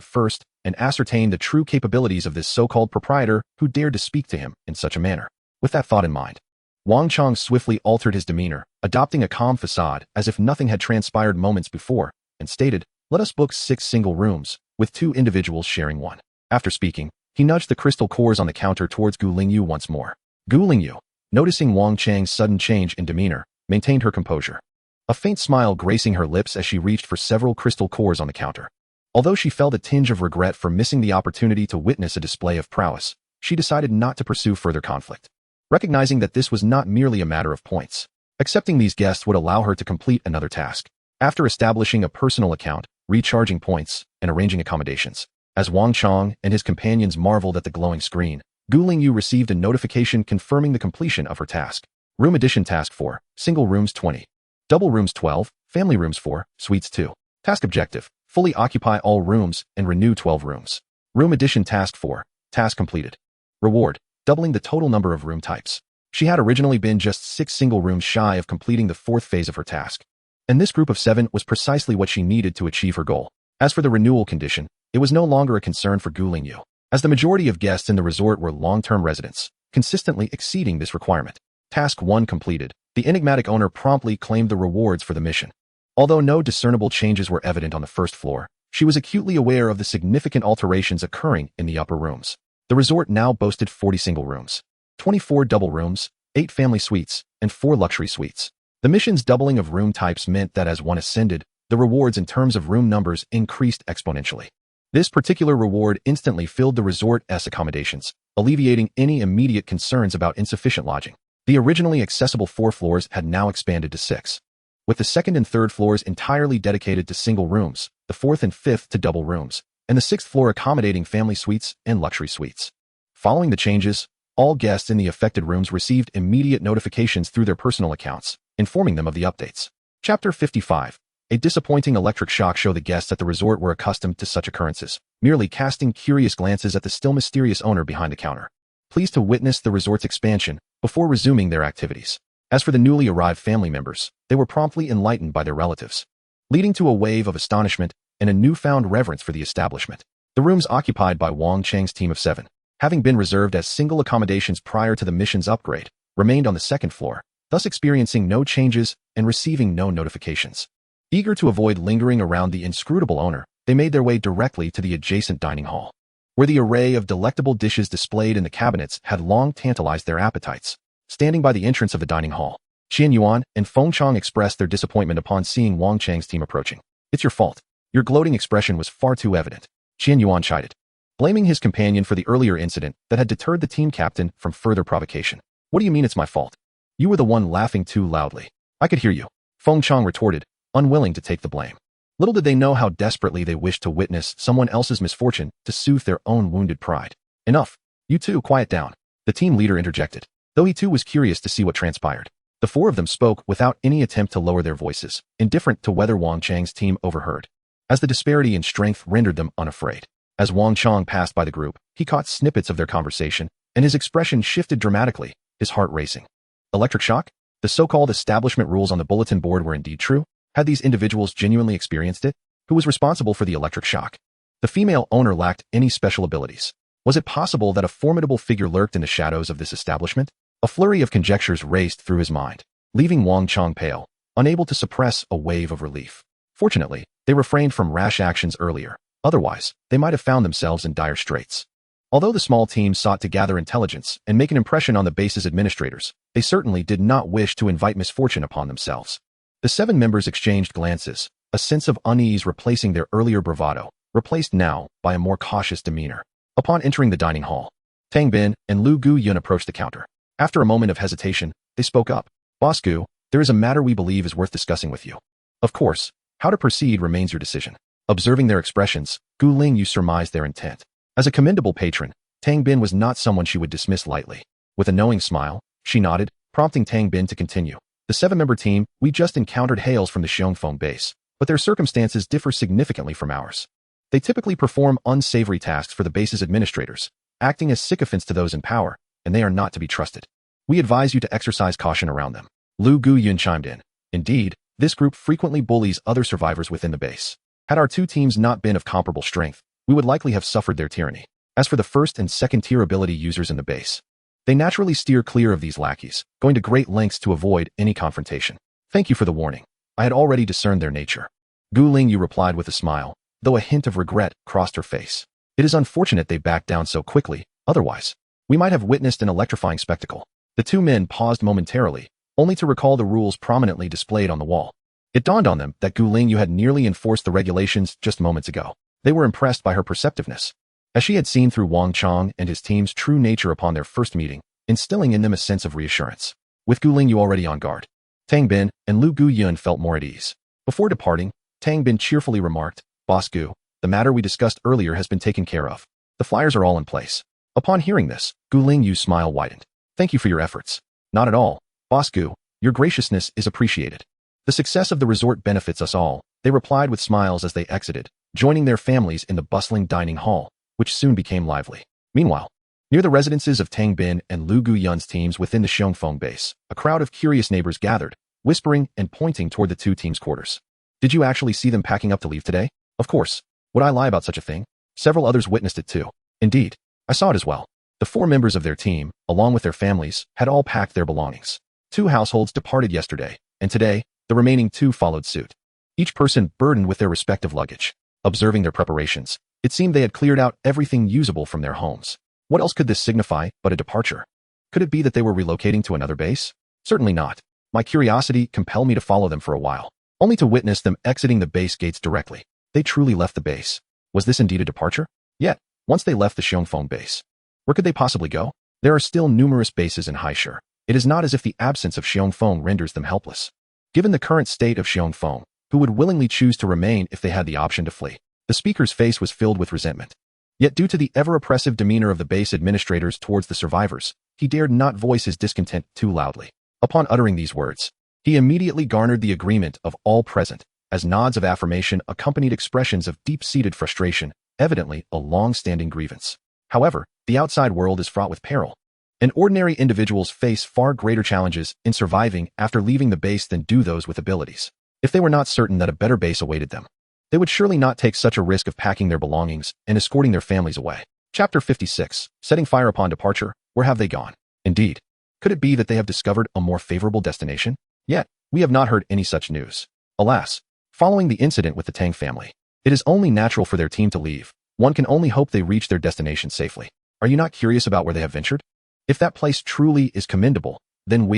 first and ascertain the true capabilities of this so-called proprietor who dared to speak to him in such a manner. With that thought in mind, Wang Chang swiftly altered his demeanor, adopting a calm facade as if nothing had transpired moments before, and stated, "Let us book 6 single rooms, with 2 individuals sharing one." After speaking, he nudged the crystal cores on the counter towards Gu Lingyu once more. Gu Lingyu, noticing Wang Chang's sudden change in demeanor, maintained her composure, a faint smile gracing her lips as she reached for several crystal cores on the counter. Although she felt a tinge of regret for missing the opportunity to witness a display of prowess, she decided not to pursue further conflict, recognizing that this was not merely a matter of points. Accepting these guests would allow her to complete another task. After establishing a personal account, recharging points, and arranging accommodations, as Wang Chang and his companions marveled at the glowing screen, Gu Lingyu received a notification confirming the completion of her task. Room Addition Task 4, Single Rooms 20. Double Rooms 12, Family Rooms 4, Suites 2. Task Objective: fully occupy all rooms and renew 12 rooms. Room Addition Task 4, Task completed. Reward: doubling the total number of room types. She had originally been just 6 single rooms shy of completing the 4th phase of her task, and this group of 7 was precisely what she needed to achieve her goal. As for the renewal condition, it was no longer a concern for Gu Lingyu, as the majority of guests in the resort were long-term residents, consistently exceeding this requirement. Task 1 completed, the enigmatic owner promptly claimed the rewards for the mission. Although no discernible changes were evident on the 1st floor, she was acutely aware of the significant alterations occurring in the upper rooms. The resort now boasted 40 single rooms, 24 double rooms, 8 family suites, and 4 luxury suites. The mission's doubling of room types meant that as one ascended, the rewards in terms of room numbers increased exponentially. This particular reward instantly filled the resort's accommodations, alleviating any immediate concerns about insufficient lodging. The originally accessible 4 floors had now expanded to 6, with the 2nd and 3rd floors entirely dedicated to single rooms, the 4th and 5th to double rooms, and the 6th floor accommodating family suites and luxury suites. Following the changes, all guests in the affected rooms received immediate notifications through their personal accounts, informing them of the updates. Chapter 55. A disappointing electric shock show. The guests at the resort were accustomed to such occurrences, merely casting curious glances at the still mysterious owner behind the counter, pleased to witness the resort's expansion before resuming their activities. As for the newly arrived family members, they were promptly enlightened by their relatives, leading to a wave of astonishment and a newfound reverence for the establishment. The rooms occupied by Wang Chang's team of 7, having been reserved as single accommodations prior to the mission's upgrade, remained on the 2nd floor, thus experiencing no changes and receiving no notifications. Eager to avoid lingering around the inscrutable owner, they made their way directly to the adjacent dining hall, where the array of delectable dishes displayed in the cabinets had long tantalized their appetites. Standing by the entrance of the dining hall, Qian Yuan and Feng Chang expressed their disappointment upon seeing Wang Chang's team approaching. "It's your fault. Your gloating expression was far too evident," Qian Yuan chided, blaming his companion for the earlier incident that had deterred the team captain from further provocation. "What do you mean it's my fault? You were the one laughing too loudly. I could hear you," Feng Chang retorted, unwilling to take the blame. Little did they know how desperately they wished to witness someone else's misfortune to soothe their own wounded pride. "Enough. You two, quiet down," the team leader interjected, though he too was curious to see what transpired. The 4 of them spoke without any attempt to lower their voices, indifferent to whether Wang Chang's team overheard, as the disparity in strength rendered them unafraid. As Wang Chang passed by the group, he caught snippets of their conversation, and his expression shifted dramatically, his heart racing. Electric shock? The so-called establishment rules on the bulletin board were indeed true? Had these individuals genuinely experienced it? Who was responsible for the electric shock? The female owner lacked any special abilities. Was it possible that a formidable figure lurked in the shadows of this establishment? A flurry of conjectures raced through his mind, leaving Wang Chang pale, unable to suppress a wave of relief. Fortunately, they refrained from rash actions earlier. Otherwise, they might have found themselves in dire straits. Although the small team sought to gather intelligence and make an impression on the base's administrators, they certainly did not wish to invite misfortune upon themselves. The 7 members exchanged glances, a sense of unease replacing their earlier bravado, replaced now by a more cautious demeanor. Upon entering the dining hall, Tang Bin and Lu Guyun approached the counter. After a moment of hesitation, they spoke up. "Boss Gu, there is a matter we believe is worth discussing with you. Of course, how to proceed remains your decision." Observing their expressions, Gu Lingyu surmised their intent. As a commendable patron, Tang Bin was not someone she would dismiss lightly. With a knowing smile, she nodded, prompting Tang Bin to continue. "The 7-member team we just encountered hails from the Xiongfeng base, but their circumstances differ significantly from ours. They typically perform unsavory tasks for the base's administrators, acting as sycophants to those in power, and they are not to be trusted. We advise you to exercise caution around them." Lu Guyun chimed in. "Indeed, this group frequently bullies other survivors within the base. Had our 2 teams not been of comparable strength, we would likely have suffered their tyranny. As for the 1st and 2nd-tier ability users in the base, they naturally steer clear of these lackeys, going to great lengths to avoid any confrontation. Thank you for the warning. I had already discerned their nature." Gu Lingyu replied with a smile, though a hint of regret crossed her face. "It is unfortunate they backed down so quickly, otherwise, we might have witnessed an electrifying spectacle." The 2 men paused momentarily, only to recall the rules prominently displayed on the wall. It dawned on them that Gu Lingyu had nearly enforced the regulations just moments ago. They were impressed by her perceptiveness, as she had seen through Wang Chang and his team's true nature upon their first meeting, instilling in them a sense of reassurance. With Gu Lingyu already on guard, Tang Bin and Lu Guyun felt more at ease. Before departing, Tang Bin cheerfully remarked, "Boss Gu, the matter we discussed earlier has been taken care of. The flyers are all in place." Upon hearing this, Gu Lingyu's smile widened. "Thank you for your efforts." "Not at all, Boss Gu. Your graciousness is appreciated. The success of the resort benefits us all," they replied with smiles as they exited, joining their families in the bustling dining hall, which soon became lively. Meanwhile, near the residences of Tang Bin and Lu Guyun's teams within the Xiongfeng base, a crowd of curious neighbors gathered, whispering and pointing toward the 2 teams' quarters. "Did you actually see them packing up to leave today?" "Of course. Would I lie about such a thing?" Several others witnessed it too. "Indeed, I saw it as well." The 4 members of their team, along with their families, had all packed their belongings. 2 households departed yesterday, and today, the remaining 2 followed suit, each person burdened with their respective luggage. Observing their preparations, it seemed they had cleared out everything usable from their homes. What else could this signify but a departure? Could it be that they were relocating to another base? Certainly not. My curiosity compelled me to follow them for a while, only to witness them exiting the base gates directly. They truly left the base. Was this indeed a departure? Yet, once they left the Xiongfeng base, where could they possibly go? There are still numerous bases in Haishur. It is not as if the absence of Xiongfeng renders them helpless. Given the current state of Xiongfeng, who would willingly choose to remain if they had the option to flee? The speaker's face was filled with resentment. Yet due to the ever-oppressive demeanor of the base administrators towards the survivors, he dared not voice his discontent too loudly. Upon uttering these words, he immediately garnered the agreement of all present, as nods of affirmation accompanied expressions of deep-seated frustration, evidently a long-standing grievance. However, the outside world is fraught with peril, and ordinary individuals face far greater challenges in surviving after leaving the base than do those with abilities. If they were not certain that a better base awaited them, they would surely not take such a risk of packing their belongings and escorting their families away. Chapter 56. Setting fire upon departure. Where have they gone? Indeed. Could it be that they have discovered a more favorable destination? Yet, we have not heard any such news. Alas, following the incident with the Tang family, it is only natural for their team to leave. One can only hope they reach their destination safely. Are you not curious about where they have ventured? If that place truly is commendable, then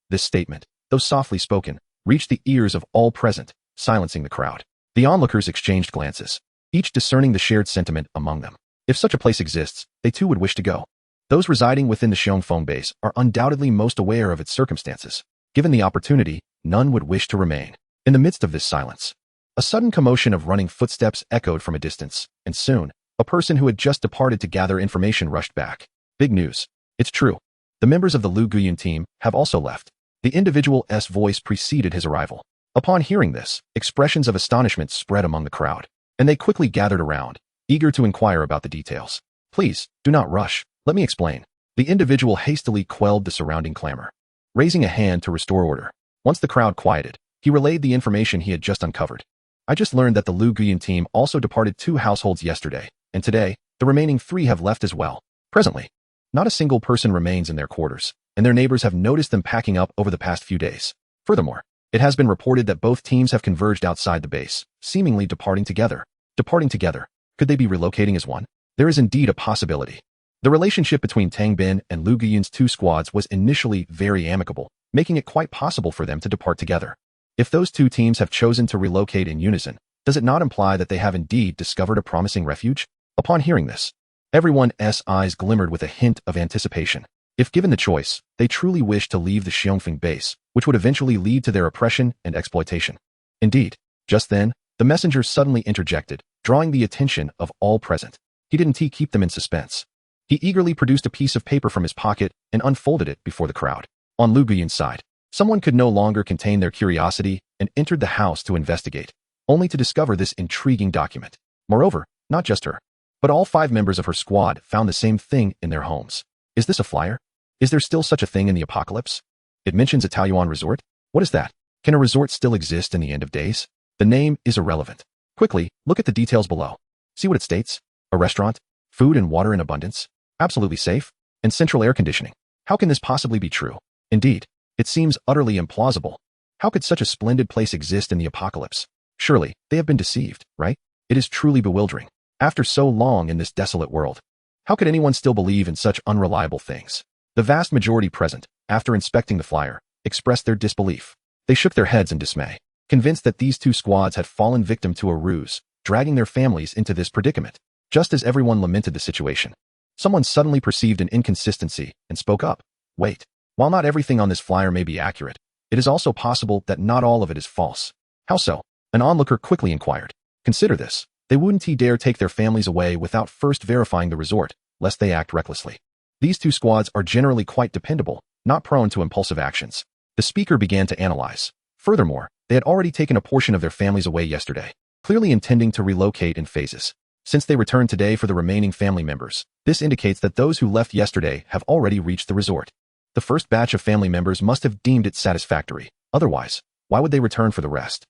this statement, though softly spoken, reached the ears of all present, silencing the crowd. The onlookers exchanged glances, each discerning the shared sentiment among them. If such a place exists, they too would wish to go. Those residing within the Xiongfeng base are undoubtedly most aware of its circumstances. Given the opportunity, none would wish to remain. In the midst of this silence, a sudden commotion of running footsteps echoed from a distance, and soon, a person who had just departed to gather information rushed back. Big news. It's true. The members of the Lu Guiyun team have also left. The individual's voice preceded his arrival. Upon hearing this, expressions of astonishment spread among the crowd, and they quickly gathered around, eager to inquire about the details. Please, do not rush. Let me explain. The individual hastily quelled the surrounding clamor, raising a hand to restore order. Once the crowd quieted, he relayed the information he had just uncovered. I just learned that the Lu Guiyun team also departed 2 households yesterday, and today, the remaining 3 have left as well. Presently, not a single person remains in their quarters, and their neighbors have noticed them packing up over the past few days. Furthermore, it has been reported that both teams have converged outside the base, seemingly departing together. Departing together. Could they be relocating as one? There is indeed a possibility. The relationship between Tang Bin and Lu Guiyun's 2 squads was initially very amicable, making it quite possible for them to depart together. If those 2 teams have chosen to relocate in unison, does it not imply that they have indeed discovered a promising refuge? Upon hearing this, everyone's eyes glimmered with a hint of anticipation. If given the choice, they truly wished to leave the Xiongfeng base, which would eventually lead to their oppression and exploitation. Indeed, just then, the messenger suddenly interjected, drawing the attention of all present. He didn't keep them in suspense. He eagerly produced a piece of paper from his pocket and unfolded it before the crowd. On Lu Guiyun's side, someone could no longer contain their curiosity and entered the house to investigate, only to discover this intriguing document. Moreover, not just her, but all 5 members of her squad found the same thing in their homes. Is this a flyer? Is there still such a thing in the apocalypse? It mentions a Taoyuan resort? What is that? Can a resort still exist in the end of days? The name is irrelevant. Quickly, look at the details below. See what it states? A restaurant, food and water in abundance, absolutely safe, and central air conditioning. How can this possibly be true? Indeed, it seems utterly implausible. How could such a splendid place exist in the apocalypse? Surely, they have been deceived, right? It is truly bewildering. After so long in this desolate world, how could anyone still believe in such unreliable things? The vast majority present, after inspecting the flyer, expressed their disbelief. They shook their heads in dismay, convinced that these 2 squads had fallen victim to a ruse, dragging their families into this predicament. Just as everyone lamented the situation, someone suddenly perceived an inconsistency and spoke up. Wait, while not everything on this flyer may be accurate, it is also possible that not all of it is false. How so? An onlooker quickly inquired. Consider this. They wouldn't dare take their families away without first verifying the resort, lest they act recklessly. These 2 squads are generally quite dependable, not prone to impulsive actions. The speaker began to analyze. Furthermore, they had already taken a portion of their families away yesterday, clearly intending to relocate in phases. Since they returned today for the remaining family members, this indicates that those who left yesterday have already reached the resort. The first batch of family members must have deemed it satisfactory. Otherwise, why would they return for the rest?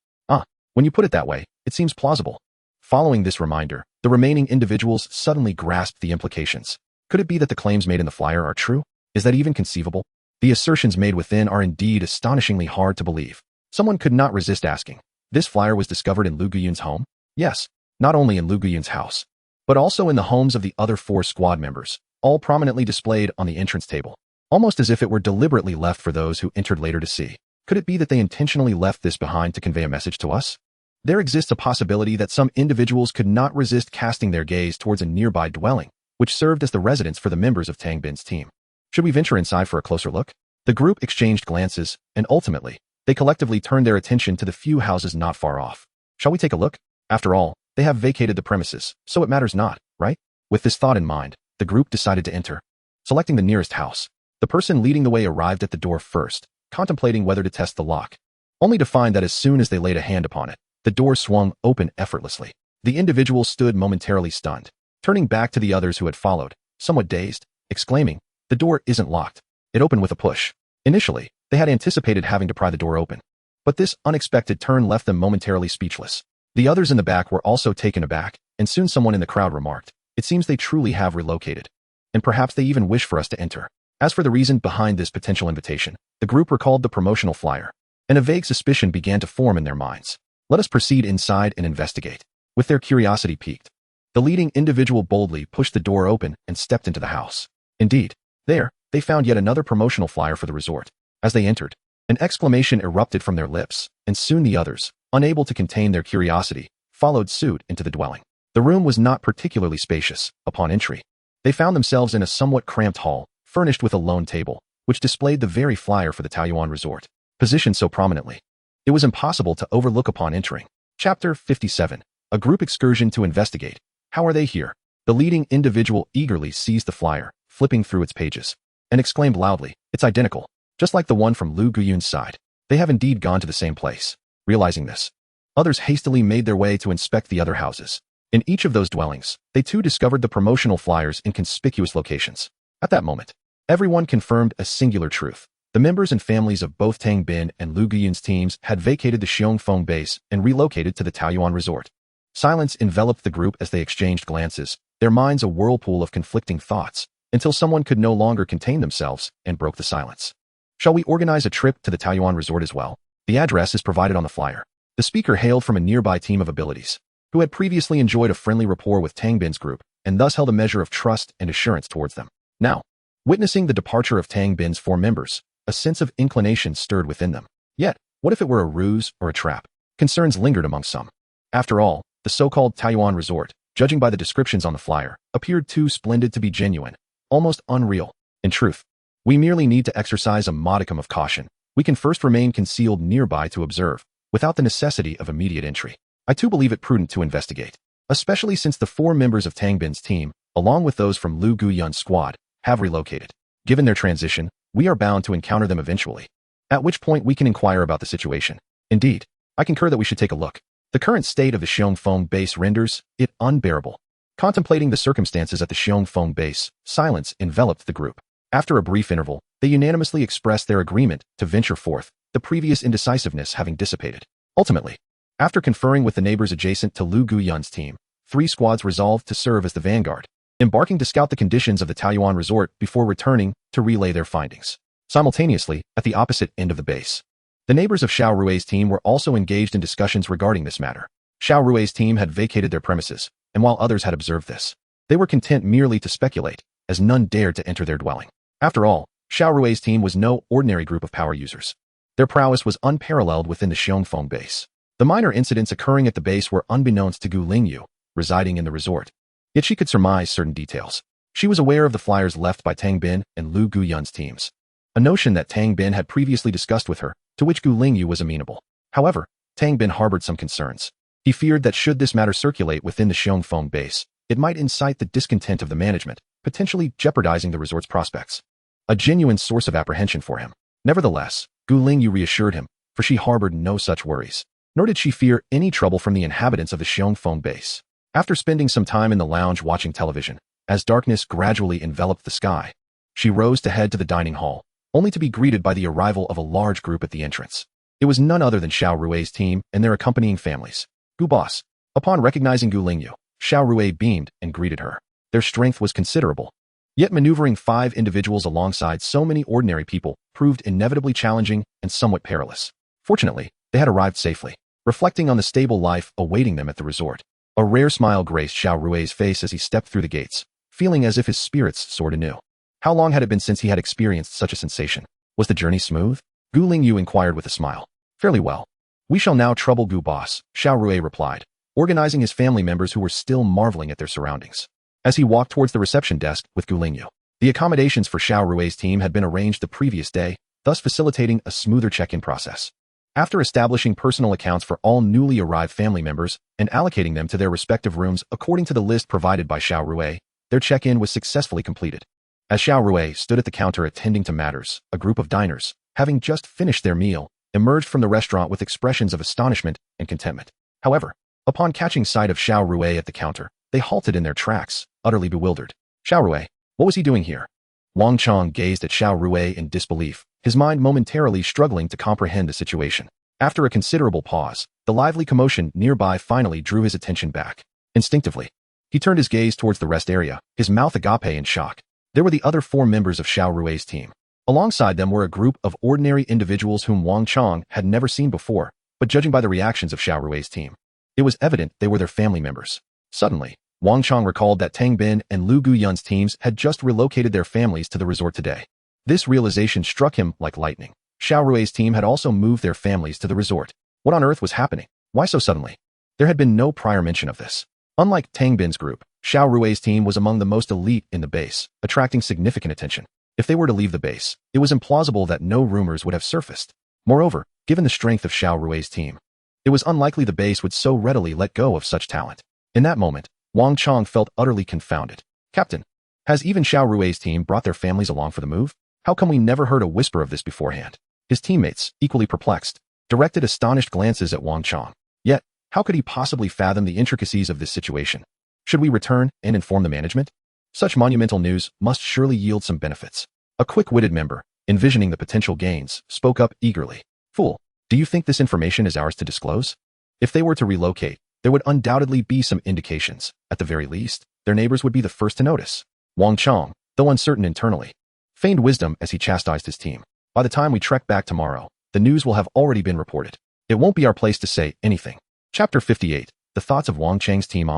When you put it that way, it seems plausible. Following this reminder, the remaining individuals suddenly grasped the implications. Could it be that the claims made in the flyer are true? Is that even conceivable? The assertions made within are indeed astonishingly hard to believe. Someone could not resist asking. This flyer was discovered in Lu Guiyun's home? Yes, not only in Lu Guiyun's house, but also in the homes of the other 4 squad members, all prominently displayed on the entrance table, almost as if it were deliberately left for those who entered later to see. Could it be that they intentionally left this behind to convey a message to us? There exists a possibility that some individuals could not resist casting their gaze towards a nearby dwelling, which served as the residence for the members of Tang Bin's team. Should we venture inside for a closer look? The group exchanged glances, and ultimately, they collectively turned their attention to the few houses not far off. Shall we take a look? After all, They have vacated the premises, so it matters not, right? With this thought in mind, the group decided to enter. Selecting the nearest house, the person leading the way arrived at the door first, contemplating whether to test the lock, only to find that as soon as they laid a hand upon it, the door swung open effortlessly. The individual stood momentarily stunned, turning back to the others who had followed, somewhat dazed, exclaiming, "The door isn't locked." It opened with a push. Initially, they had anticipated having to pry the door open, but this unexpected turn left them momentarily speechless. The others in the back were also taken aback, and soon someone in the crowd remarked, "It seems they truly have relocated. And perhaps they even wish for us to enter." As for the reason behind this potential invitation, the group recalled the promotional flyer, and a vague suspicion began to form in their minds. Let us proceed inside and investigate. With their curiosity piqued, the leading individual boldly pushed the door open and stepped into the house. Indeed, there, they found yet another promotional flyer for the resort. As they entered, an exclamation erupted from their lips, and soon the others, unable to contain their curiosity, followed suit into the dwelling. The room was not particularly spacious. Upon entry, they found themselves in a somewhat cramped hall, furnished with a lone table, which displayed the very flyer for the Taiyuan resort, positioned so prominently it was impossible to overlook upon entering. Chapter 57. A group excursion to investigate. How are they here? The leading individual eagerly seized the flyer, flipping through its pages, and exclaimed loudly, "It's identical, just like the one from Lu Guyun's side. They have indeed gone to the same place." Realizing this, others hastily made their way to inspect the other houses. In each of those dwellings, they too discovered the promotional flyers in conspicuous locations. At that moment, everyone confirmed a singular truth. The members and families of both Tang Bin and Lu Guyun's teams had vacated the Xiongfeng base and relocated to the Taiyuan resort. Silence enveloped the group as they exchanged glances, their minds a whirlpool of conflicting thoughts, until someone could no longer contain themselves and broke the silence. "Shall we organize a trip to the Taiyuan resort as well? The address is provided on the flyer." The speaker hailed from a nearby team of abilities, who had previously enjoyed a friendly rapport with Tang Bin's group, and thus held a measure of trust and assurance towards them. Now, witnessing the departure of Tang Bin's 4 members, a sense of inclination stirred within them. Yet, what if it were a ruse or a trap? Concerns lingered among some. After all, the so-called Taiyuan resort, judging by the descriptions on the flyer, appeared too splendid to be genuine, almost unreal. In truth, we merely need to exercise a modicum of caution. We can first remain concealed nearby to observe, without the necessity of immediate entry. I too believe it prudent to investigate, especially since the 4 members of Tang Bin's team, along with those from Lu Guyun's squad, have relocated. Given their transition, we are bound to encounter them eventually, at which point we can inquire about the situation. Indeed, I concur that we should take a look. The current state of the Xiongfeng base renders it unbearable. Contemplating the circumstances at the Xiongfeng base, silence enveloped the group. After a brief interval, they unanimously expressed their agreement to venture forth, the previous indecisiveness having dissipated. Ultimately, after conferring with the neighbors adjacent to Lu Guyun's team, 3 squads resolved to serve as the vanguard, embarking to scout the conditions of the Taiyuan resort before returning to relay their findings. Simultaneously, at the opposite end of the base, the neighbors of Xiao Rui's team were also engaged in discussions regarding this matter. Xiao Rui's team had vacated their premises, and while others had observed this, they were content merely to speculate, as none dared to enter their dwelling. After all, Xiao Rui's team was no ordinary group of power users. Their prowess was unparalleled within the Xiongfeng base. The minor incidents occurring at the base were unbeknownst to Lingyu, residing in the resort. Yet she could surmise certain details. She was aware of the flyers left by Tang Bin and Lu Guyun's teams, a notion that Tang Bin had previously discussed with her, to which Lingyu was amenable. However, Tang Bin harbored some concerns. He feared that should this matter circulate within the Xiongfeng base, it might incite the discontent of the management, potentially jeopardizing the resort's prospects. A genuine source of apprehension for him. Nevertheless, Lingyu reassured him, for she harbored no such worries, nor did she fear any trouble from the inhabitants of the Xiongfeng base. After spending some time in the lounge watching television, as darkness gradually enveloped the sky, she rose to head to the dining hall, only to be greeted by the arrival of a large group at the entrance. It was none other than Xiao Rui's team and their accompanying families. "Gu boss." Upon recognizing Lingyu, Xiao Rui beamed and greeted her. Their strength was considerable. Yet maneuvering 5 individuals alongside so many ordinary people proved inevitably challenging and somewhat perilous. Fortunately, they had arrived safely, reflecting on the stable life awaiting them at the resort. A rare smile graced Xiao Rui's face as he stepped through the gates, feeling as if his spirits soared anew. How long had it been since he had experienced such a sensation? Was the journey smooth? Lingyu inquired with a smile. "Fairly well. We shall now trouble Gu boss," Xiao Rui replied, organizing his family members who were still marveling at their surroundings. As he walked towards the reception desk with Lingyu, the accommodations for Xiao Rui's team had been arranged the previous day, thus facilitating a smoother check-in process. After establishing personal accounts for all newly arrived family members and allocating them to their respective rooms according to the list provided by Xiao Rui, their check-in was successfully completed. As Xiao Rui stood at the counter attending to matters, a group of diners, having just finished their meal, emerged from the restaurant with expressions of astonishment and contentment. However, upon catching sight of Xiao Rui at the counter, they halted in their tracks, utterly bewildered. Xiao Rui, what was he doing here? Wang Chong gazed at Xiao Rui in disbelief, his mind momentarily struggling to comprehend the situation. After a considerable pause, the lively commotion nearby finally drew his attention back. Instinctively, he turned his gaze towards the rest area, his mouth agape in shock. There were the other 4 members of Xiao Rui's team. Alongside them were a group of ordinary individuals whom Wang Chong had never seen before, but judging by the reactions of Xiao Rui's team, it was evident they were their family members. Suddenly, Wang Chong recalled that Tang Bin and Lu Guyun's teams had just relocated their families to the resort today. This realization struck him like lightning. Xiao Rui's team had also moved their families to the resort. What on earth was happening? Why so suddenly? There had been no prior mention of this. Unlike Tang Bin's group, Xiao Rui's team was among the most elite in the base, attracting significant attention. If they were to leave the base, it was implausible that no rumors would have surfaced. Moreover, given the strength of Xiao Rui's team, it was unlikely the base would so readily let go of such talent. In that moment, Wang Chong felt utterly confounded. Captain, has even Xiao Rui's team brought their families along for the move? How come we never heard a whisper of this beforehand? His teammates, equally perplexed, directed astonished glances at Wang Chong. Yet, how could he possibly fathom the intricacies of this situation? Should we return and inform the management? Such monumental news must surely yield some benefits. A quick-witted member, envisioning the potential gains, spoke up eagerly. Fool, do you think this information is ours to disclose? If they were to relocate, there would undoubtedly be some indications. At the very least, their neighbors would be the first to notice. Wang Chong, though uncertain internally, feigned wisdom as he chastised his team. By the time we trek back tomorrow, the news will have already been reported. It won't be our place to say anything. Chapter 58. The thoughts of Wang Chang's team.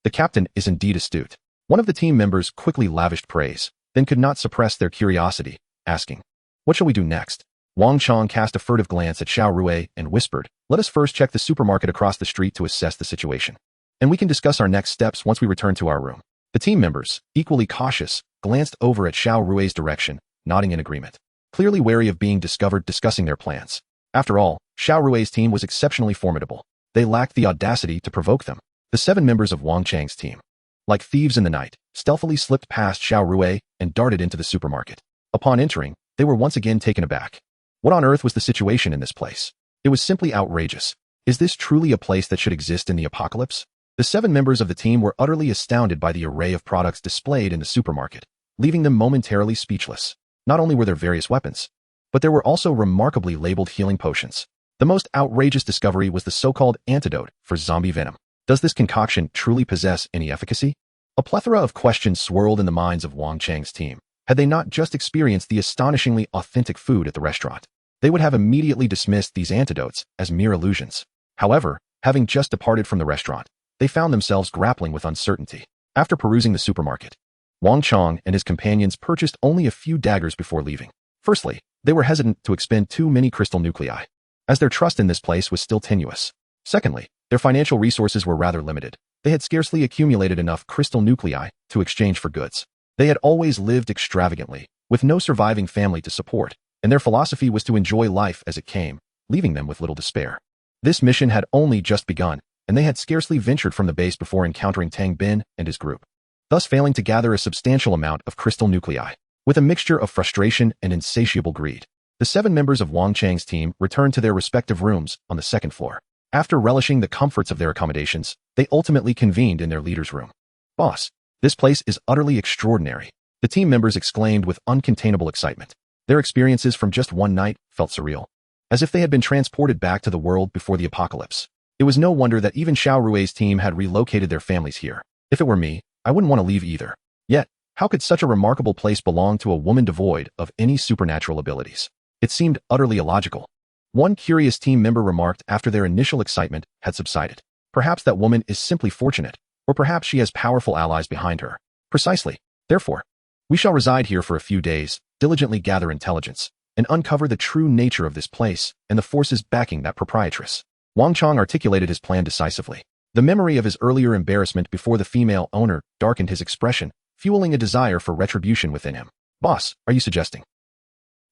The captain is indeed astute. One of the team members quickly lavished praise, then could not suppress their curiosity, asking, what shall we do next? Wang Chong cast a furtive glance at Xiao Rui and whispered, let us first check the supermarket across the street to assess the situation. And we can discuss our next steps once we return to our room. The team members, equally cautious, glanced over at Xiao Rui's direction, nodding in agreement, clearly wary of being discovered discussing their plans. After all, Xiao Rui's team was exceptionally formidable. They lacked the audacity to provoke them. The 7 members of Wang Chang's team, like thieves in the night, stealthily slipped past Xiao Rui and darted into the supermarket. Upon entering, they were once again taken aback. What on earth was the situation in this place? It was simply outrageous. Is this truly a place that should exist in the apocalypse? The 7 members of the team were utterly astounded by the array of products displayed in the supermarket, leaving them momentarily speechless. Not only were there various weapons, but there were also remarkably labeled healing potions. The most outrageous discovery was the so-called antidote for zombie venom. Does this concoction truly possess any efficacy? A plethora of questions swirled in the minds of Wang Chang's team. Had they not just experienced the astonishingly authentic food at the restaurant, they would have immediately dismissed these antidotes as mere illusions. However, having just departed from the restaurant, they found themselves grappling with uncertainty. After perusing the supermarket, Wang Chong and his companions purchased only a few daggers before leaving. Firstly, they were hesitant to expend too many crystal nuclei, as their trust in this place was still tenuous. Secondly, their financial resources were rather limited. They had scarcely accumulated enough crystal nuclei to exchange for goods. They had always lived extravagantly, with no surviving family to support, and their philosophy was to enjoy life as it came, leaving them with little to spare. This mission had only just begun, and they had scarcely ventured from the base before encountering Tang Bin and his group, thus failing to gather a substantial amount of crystal nuclei. With a mixture of frustration and insatiable greed, the 7 members of Wang Chang's team returned to their respective rooms on the 2nd floor. After relishing the comforts of their accommodations, they ultimately convened in their leader's room. Boss, this place is utterly extraordinary, the team members exclaimed with uncontainable excitement. Their experiences from just one night felt surreal, as if they had been transported back to the world before the apocalypse. It was no wonder that even Xiao Rui's team had relocated their families here. If it were me, I wouldn't want to leave either. Yet, how could such a remarkable place belong to a woman devoid of any supernatural abilities? It seemed utterly illogical. One curious team member remarked after their initial excitement had subsided. Perhaps that woman is simply fortunate, or perhaps she has powerful allies behind her. Precisely. Therefore, we shall reside here for a few days, diligently gather intelligence, and uncover the true nature of this place and the forces backing that proprietress. Wang Chong articulated his plan decisively. The memory of his earlier embarrassment before the female owner darkened his expression, fueling a desire for retribution within him. Boss, are you suggesting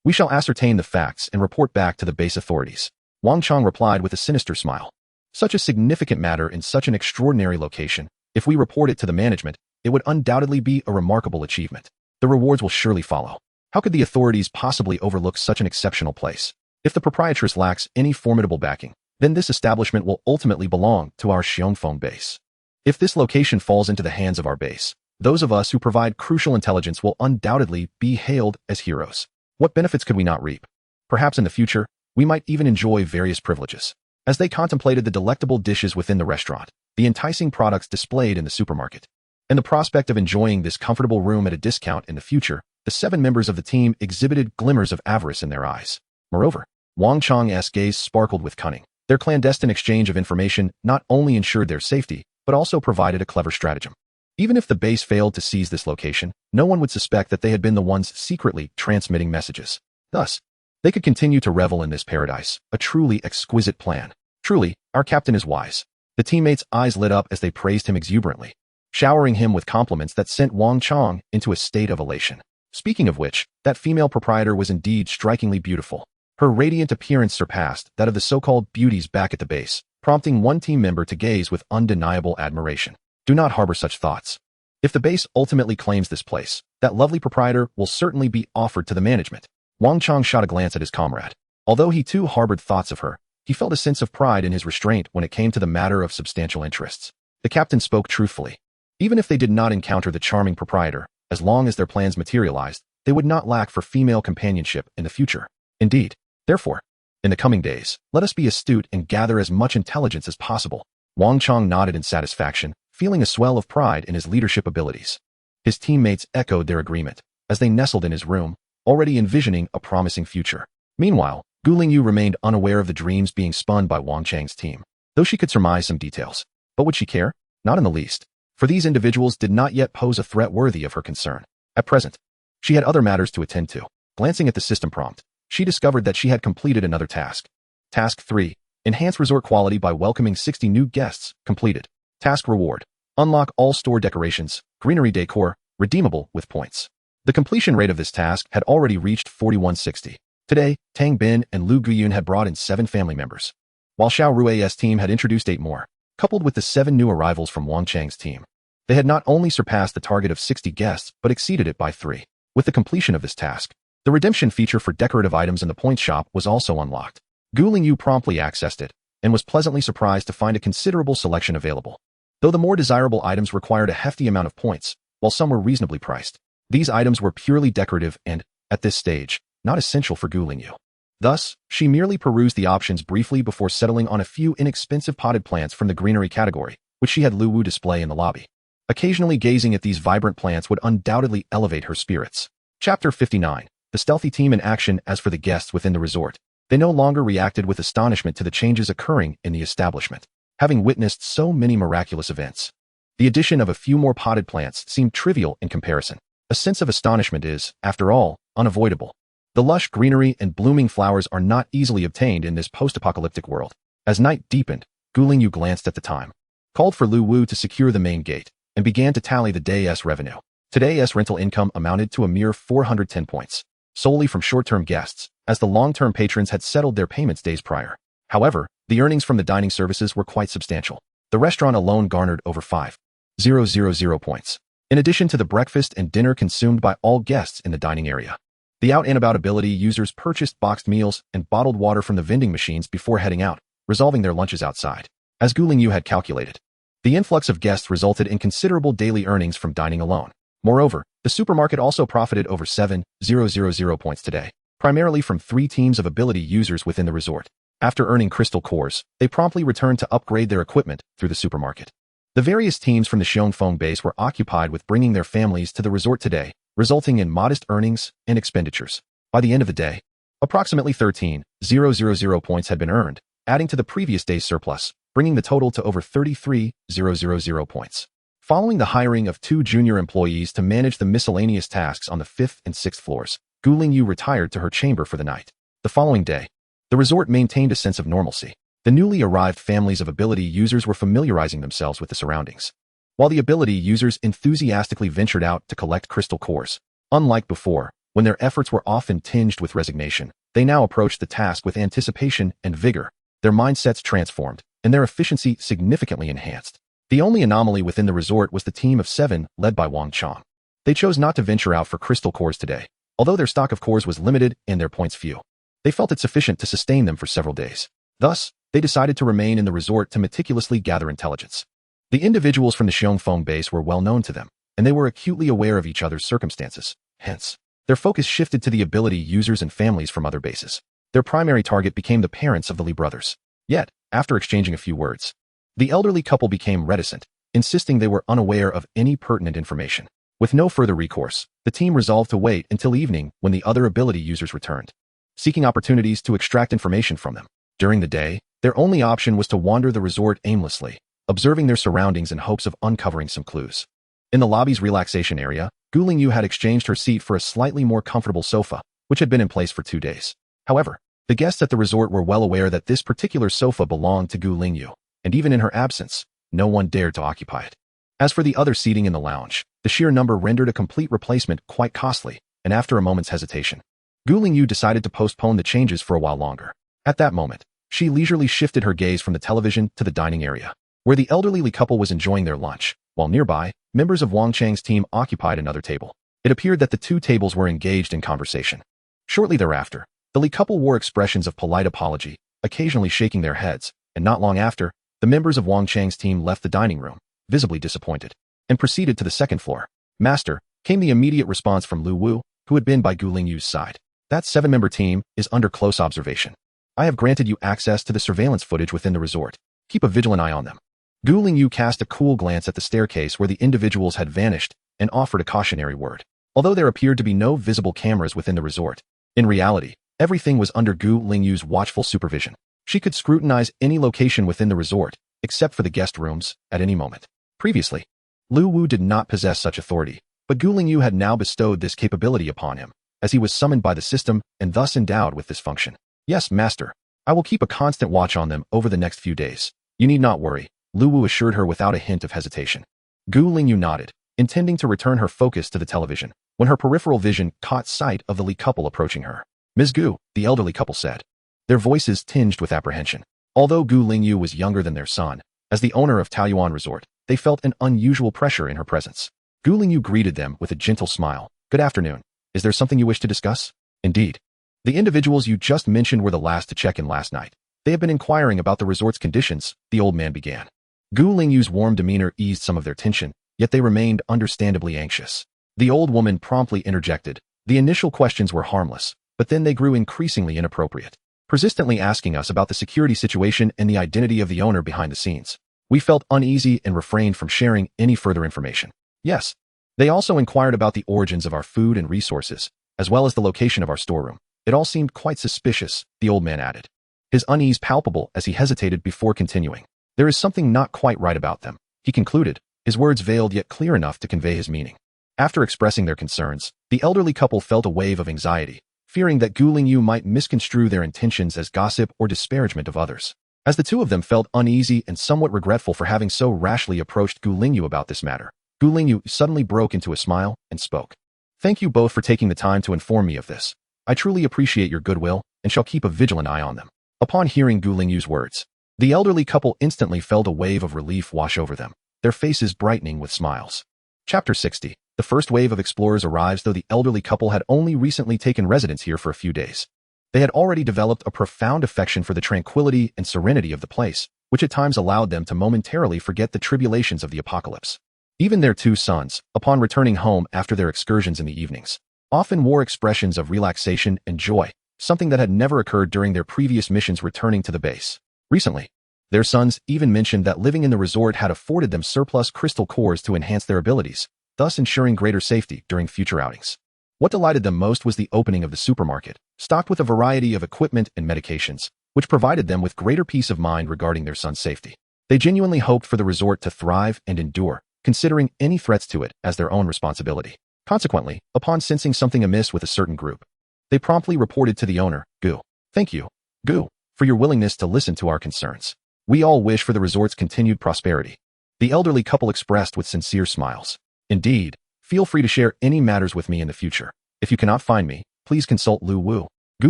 we shall ascertain the facts and report back to the base authorities? Wang Chang replied with a sinister smile. Such a significant matter in such an extraordinary location. If we report it to the management, it would undoubtedly be a remarkable achievement. The rewards will surely follow. How could the authorities possibly overlook such an exceptional place? If the proprietress lacks any formidable backing, then this establishment will ultimately belong to our Xiongfeng base. If this location falls into the hands of our base, those of us who provide crucial intelligence will undoubtedly be hailed as heroes. What benefits could we not reap? Perhaps in the future, we might even enjoy various privileges. As they contemplated the delectable dishes within the restaurant, the enticing products displayed in the supermarket, and the prospect of enjoying this comfortable room at a discount in the future, the 7 members of the team exhibited glimmers of avarice in their eyes. Moreover, Wang Chang's gaze sparkled with cunning. Their clandestine exchange of information not only ensured their safety, but also provided a clever stratagem. Even if the base failed to seize this location, no one would suspect that they had been the ones secretly transmitting messages. Thus, they could continue to revel in this paradise, a truly exquisite plan. Truly, our captain is wise. The teammates' eyes lit up as they praised him exuberantly, showering him with compliments that sent Wang Chang into a state of elation. Speaking of which, that female proprietor was indeed strikingly beautiful. Her radiant appearance surpassed that of the so-called beauties back at the base, prompting one team member to gaze with undeniable admiration. Do not harbor such thoughts. If the base ultimately claims this place, that lovely proprietor will certainly be offered to the management. Wang Chang shot a glance at his comrade. Although he too harbored thoughts of her, he felt a sense of pride in his restraint when it came to the matter of substantial interests. The captain spoke truthfully. Even if they did not encounter the charming proprietor, as long as their plans materialized, they would not lack for female companionship in the future. Indeed, therefore, in the coming days, let us be astute and gather as much intelligence as possible. Wang Chang nodded in satisfaction, feeling a swell of pride in his leadership abilities. His teammates echoed their agreement, as they nestled in his room, already envisioning a promising future. Meanwhile, Lingyu remained unaware of the dreams being spun by Wang Chang's team, though she could surmise some details. But would she care? Not in the least, for these individuals did not yet pose a threat worthy of her concern. At present, she had other matters to attend to. Glancing at the system prompt, she discovered that she had completed another task. Task 3. Enhance resort quality by welcoming 60 new guests. Completed. Task reward. Unlock all store decorations, greenery decor, redeemable with points. The completion rate of this task had already reached 4160. Today, Tang Bin and Lu Guyun had brought in 7 family members, while Xiao Rui's team had introduced 8 more. Coupled with the 7 new arrivals from Wang Chang's team, they had not only surpassed the target of 60 guests, but exceeded it by 3. With the completion of this task, the redemption feature for decorative items in the point shop was also unlocked. Lingyu promptly accessed it, and was pleasantly surprised to find a considerable selection available. Though the more desirable items required a hefty amount of points, while some were reasonably priced, these items were purely decorative and, at this stage, not essential for Lingyu. Thus, she merely perused the options briefly before settling on a few inexpensive potted plants from the greenery category, which she had Lu Wu display in the lobby. Occasionally gazing at these vibrant plants would undoubtedly elevate her spirits. Chapter 59. The stealthy team in action. As for the guests within the resort, they no longer reacted with astonishment to the changes occurring in the establishment. Having witnessed so many miraculous events, the addition of a few more potted plants seemed trivial in comparison. A sense of astonishment is, after all, unavoidable. The lush greenery and blooming flowers are not easily obtained in this post-apocalyptic world. As night deepened, Lingyu glanced at the time, called for Lu Wu to secure the main gate, and began to tally the day's revenue. Today's rental income amounted to a mere 410 points, solely from short-term guests, as the long-term patrons had settled their payments days prior. However, the earnings from the dining services were quite substantial. The restaurant alone garnered over 5,000 points, in addition to the breakfast and dinner consumed by all guests in the dining area. The out-and-about ability users purchased boxed meals and bottled water from the vending machines before heading out, resolving their lunches outside. As Lingyu had calculated, the influx of guests resulted in considerable daily earnings from dining alone. Moreover, the supermarket also profited over 7,000 points today, primarily from 3 teams of ability users within the resort. After earning crystal cores, they promptly returned to upgrade their equipment through the supermarket. The various teams from the Xiongfeng base were occupied with bringing their families to the resort today, resulting in modest earnings and expenditures. By the end of the day, approximately 13,000 points had been earned, adding to the previous day's surplus, bringing the total to over 33,000 points. Following the hiring of 2 junior employees to manage the miscellaneous tasks on the 5th and 6th floors, Lingyu retired to her chamber for the night. The following day, the resort maintained a sense of normalcy. The newly arrived families of ability users were familiarizing themselves with the surroundings, while the ability users enthusiastically ventured out to collect crystal cores. Unlike before, when their efforts were often tinged with resignation, They now approached the task with anticipation and vigor, their mindsets transformed, and their efficiency significantly enhanced. The only anomaly within the resort was the team of 7, led by Wang Chong. They chose not to venture out for crystal cores today, although their stock of cores was limited and their points few. They felt it sufficient to sustain them for several days. Thus, they decided to remain in the resort to meticulously gather intelligence. The individuals from the Xiongfeng base were well known to them, and they were acutely aware of each other's circumstances. Hence, their focus shifted to the ability users and families from other bases. Their primary target became the parents of the Li brothers. Yet, after exchanging a few words, the elderly couple became reticent, insisting they were unaware of any pertinent information. With no further recourse, the team resolved to wait until evening when the other ability users returned, seeking opportunities to extract information from them. During the day, their only option was to wander the resort aimlessly, observing their surroundings in hopes of uncovering some clues. In the lobby's relaxation area, Gu Lingyu had exchanged her seat for a slightly more comfortable sofa, which had been in place for 2 days. However, the guests at the resort were well aware that this particular sofa belonged to Gu Lingyu, and even in her absence, no one dared to occupy it. As for the other seating in the lounge, the sheer number rendered a complete replacement quite costly, and after a moment's hesitation, Gu Lingyu decided to postpone the changes for a while longer. At that moment, she leisurely shifted her gaze from the television to the dining area, where the elderly couple was enjoying their lunch, while nearby, members of Wang Chang's team occupied another table. It appeared that the 2 tables were engaged in conversation. Shortly thereafter, the Li couple wore expressions of polite apology, occasionally shaking their heads, and not long after, the members of Wang Chang's team left the dining room, visibly disappointed, and proceeded to the second floor. Master, came the immediate response from Lu Wu, who had been by Gu Lingyu's side. That 7-member team is under close observation. I have granted you access to the surveillance footage within the resort. Keep a vigilant eye on them. Gu Lingyu cast a cool glance at the staircase where the individuals had vanished and offered a cautionary word. Although there appeared to be no visible cameras within the resort, in reality, everything was under Gu Lingyu's watchful supervision. She could scrutinize any location within the resort, except for the guest rooms, at any moment. Previously, Lu Wu did not possess such authority, but Gu Lingyu had now bestowed this capability upon him, as he was summoned by the system and thus endowed with this function. Yes, master. I will keep a constant watch on them over the next few days. You need not worry, Lu Wu assured her without a hint of hesitation. Gu Lingyu nodded, intending to return her focus to the television, when her peripheral vision caught sight of the Li couple approaching her. Ms. Gu, the elderly couple said, their voices tinged with apprehension. Although Gu Lingyu was younger than their son, as the owner of Taoyuan Resort, they felt an unusual pressure in her presence. Gu Lingyu greeted them with a gentle smile. Good afternoon. Is there something you wish to discuss? Indeed. The individuals you just mentioned were the last to check in last night. They have been inquiring about the resort's conditions, the old man began. Gu Lingyu's warm demeanor eased some of their tension, yet they remained understandably anxious. The old woman promptly interjected. The initial questions were harmless, but then they grew increasingly inappropriate, persistently asking us about the security situation and the identity of the owner behind the scenes. We felt uneasy and refrained from sharing any further information. Yes. They also inquired about the origins of our food and resources, as well as the location of our storeroom. It all seemed quite suspicious, the old man added, his unease palpable as he hesitated before continuing. There is something not quite right about them, he concluded, his words veiled yet clear enough to convey his meaning. After expressing their concerns, the elderly couple felt a wave of anxiety, fearing that Gu Lingyu might misconstrue their intentions as gossip or disparagement of others. As the two of them felt uneasy and somewhat regretful for having so rashly approached Gu Lingyu about this matter, Gu Lingyu suddenly broke into a smile and spoke. Thank you both for taking the time to inform me of this. I truly appreciate your goodwill and shall keep a vigilant eye on them. Upon hearing Gu Lingyu's words, the elderly couple instantly felt a wave of relief wash over them, their faces brightening with smiles. Chapter 60. The first wave of explorers arrives though the elderly couple had only recently taken residence here for a few days. They had already developed a profound affection for the tranquility and serenity of the place, which at times allowed them to momentarily forget the tribulations of the apocalypse. Even their 2 sons, upon returning home after their excursions in the evenings, often wore expressions of relaxation and joy, something that had never occurred during their previous missions returning to the base. Recently, their sons even mentioned that living in the resort had afforded them surplus crystal cores to enhance their abilities, thus ensuring greater safety during future outings. What delighted them most was the opening of the supermarket, stocked with a variety of equipment and medications, which provided them with greater peace of mind regarding their son's safety. They genuinely hoped for the resort to thrive and endure, considering any threats to it as their own responsibility. Consequently, upon sensing something amiss with a certain group, they promptly reported to the owner, Gu. Thank you, Gu, for your willingness to listen to our concerns. We all wish for the resort's continued prosperity. The elderly couple expressed with sincere smiles. Indeed, feel free to share any matters with me in the future. If you cannot find me, please consult Lu Wu. Gu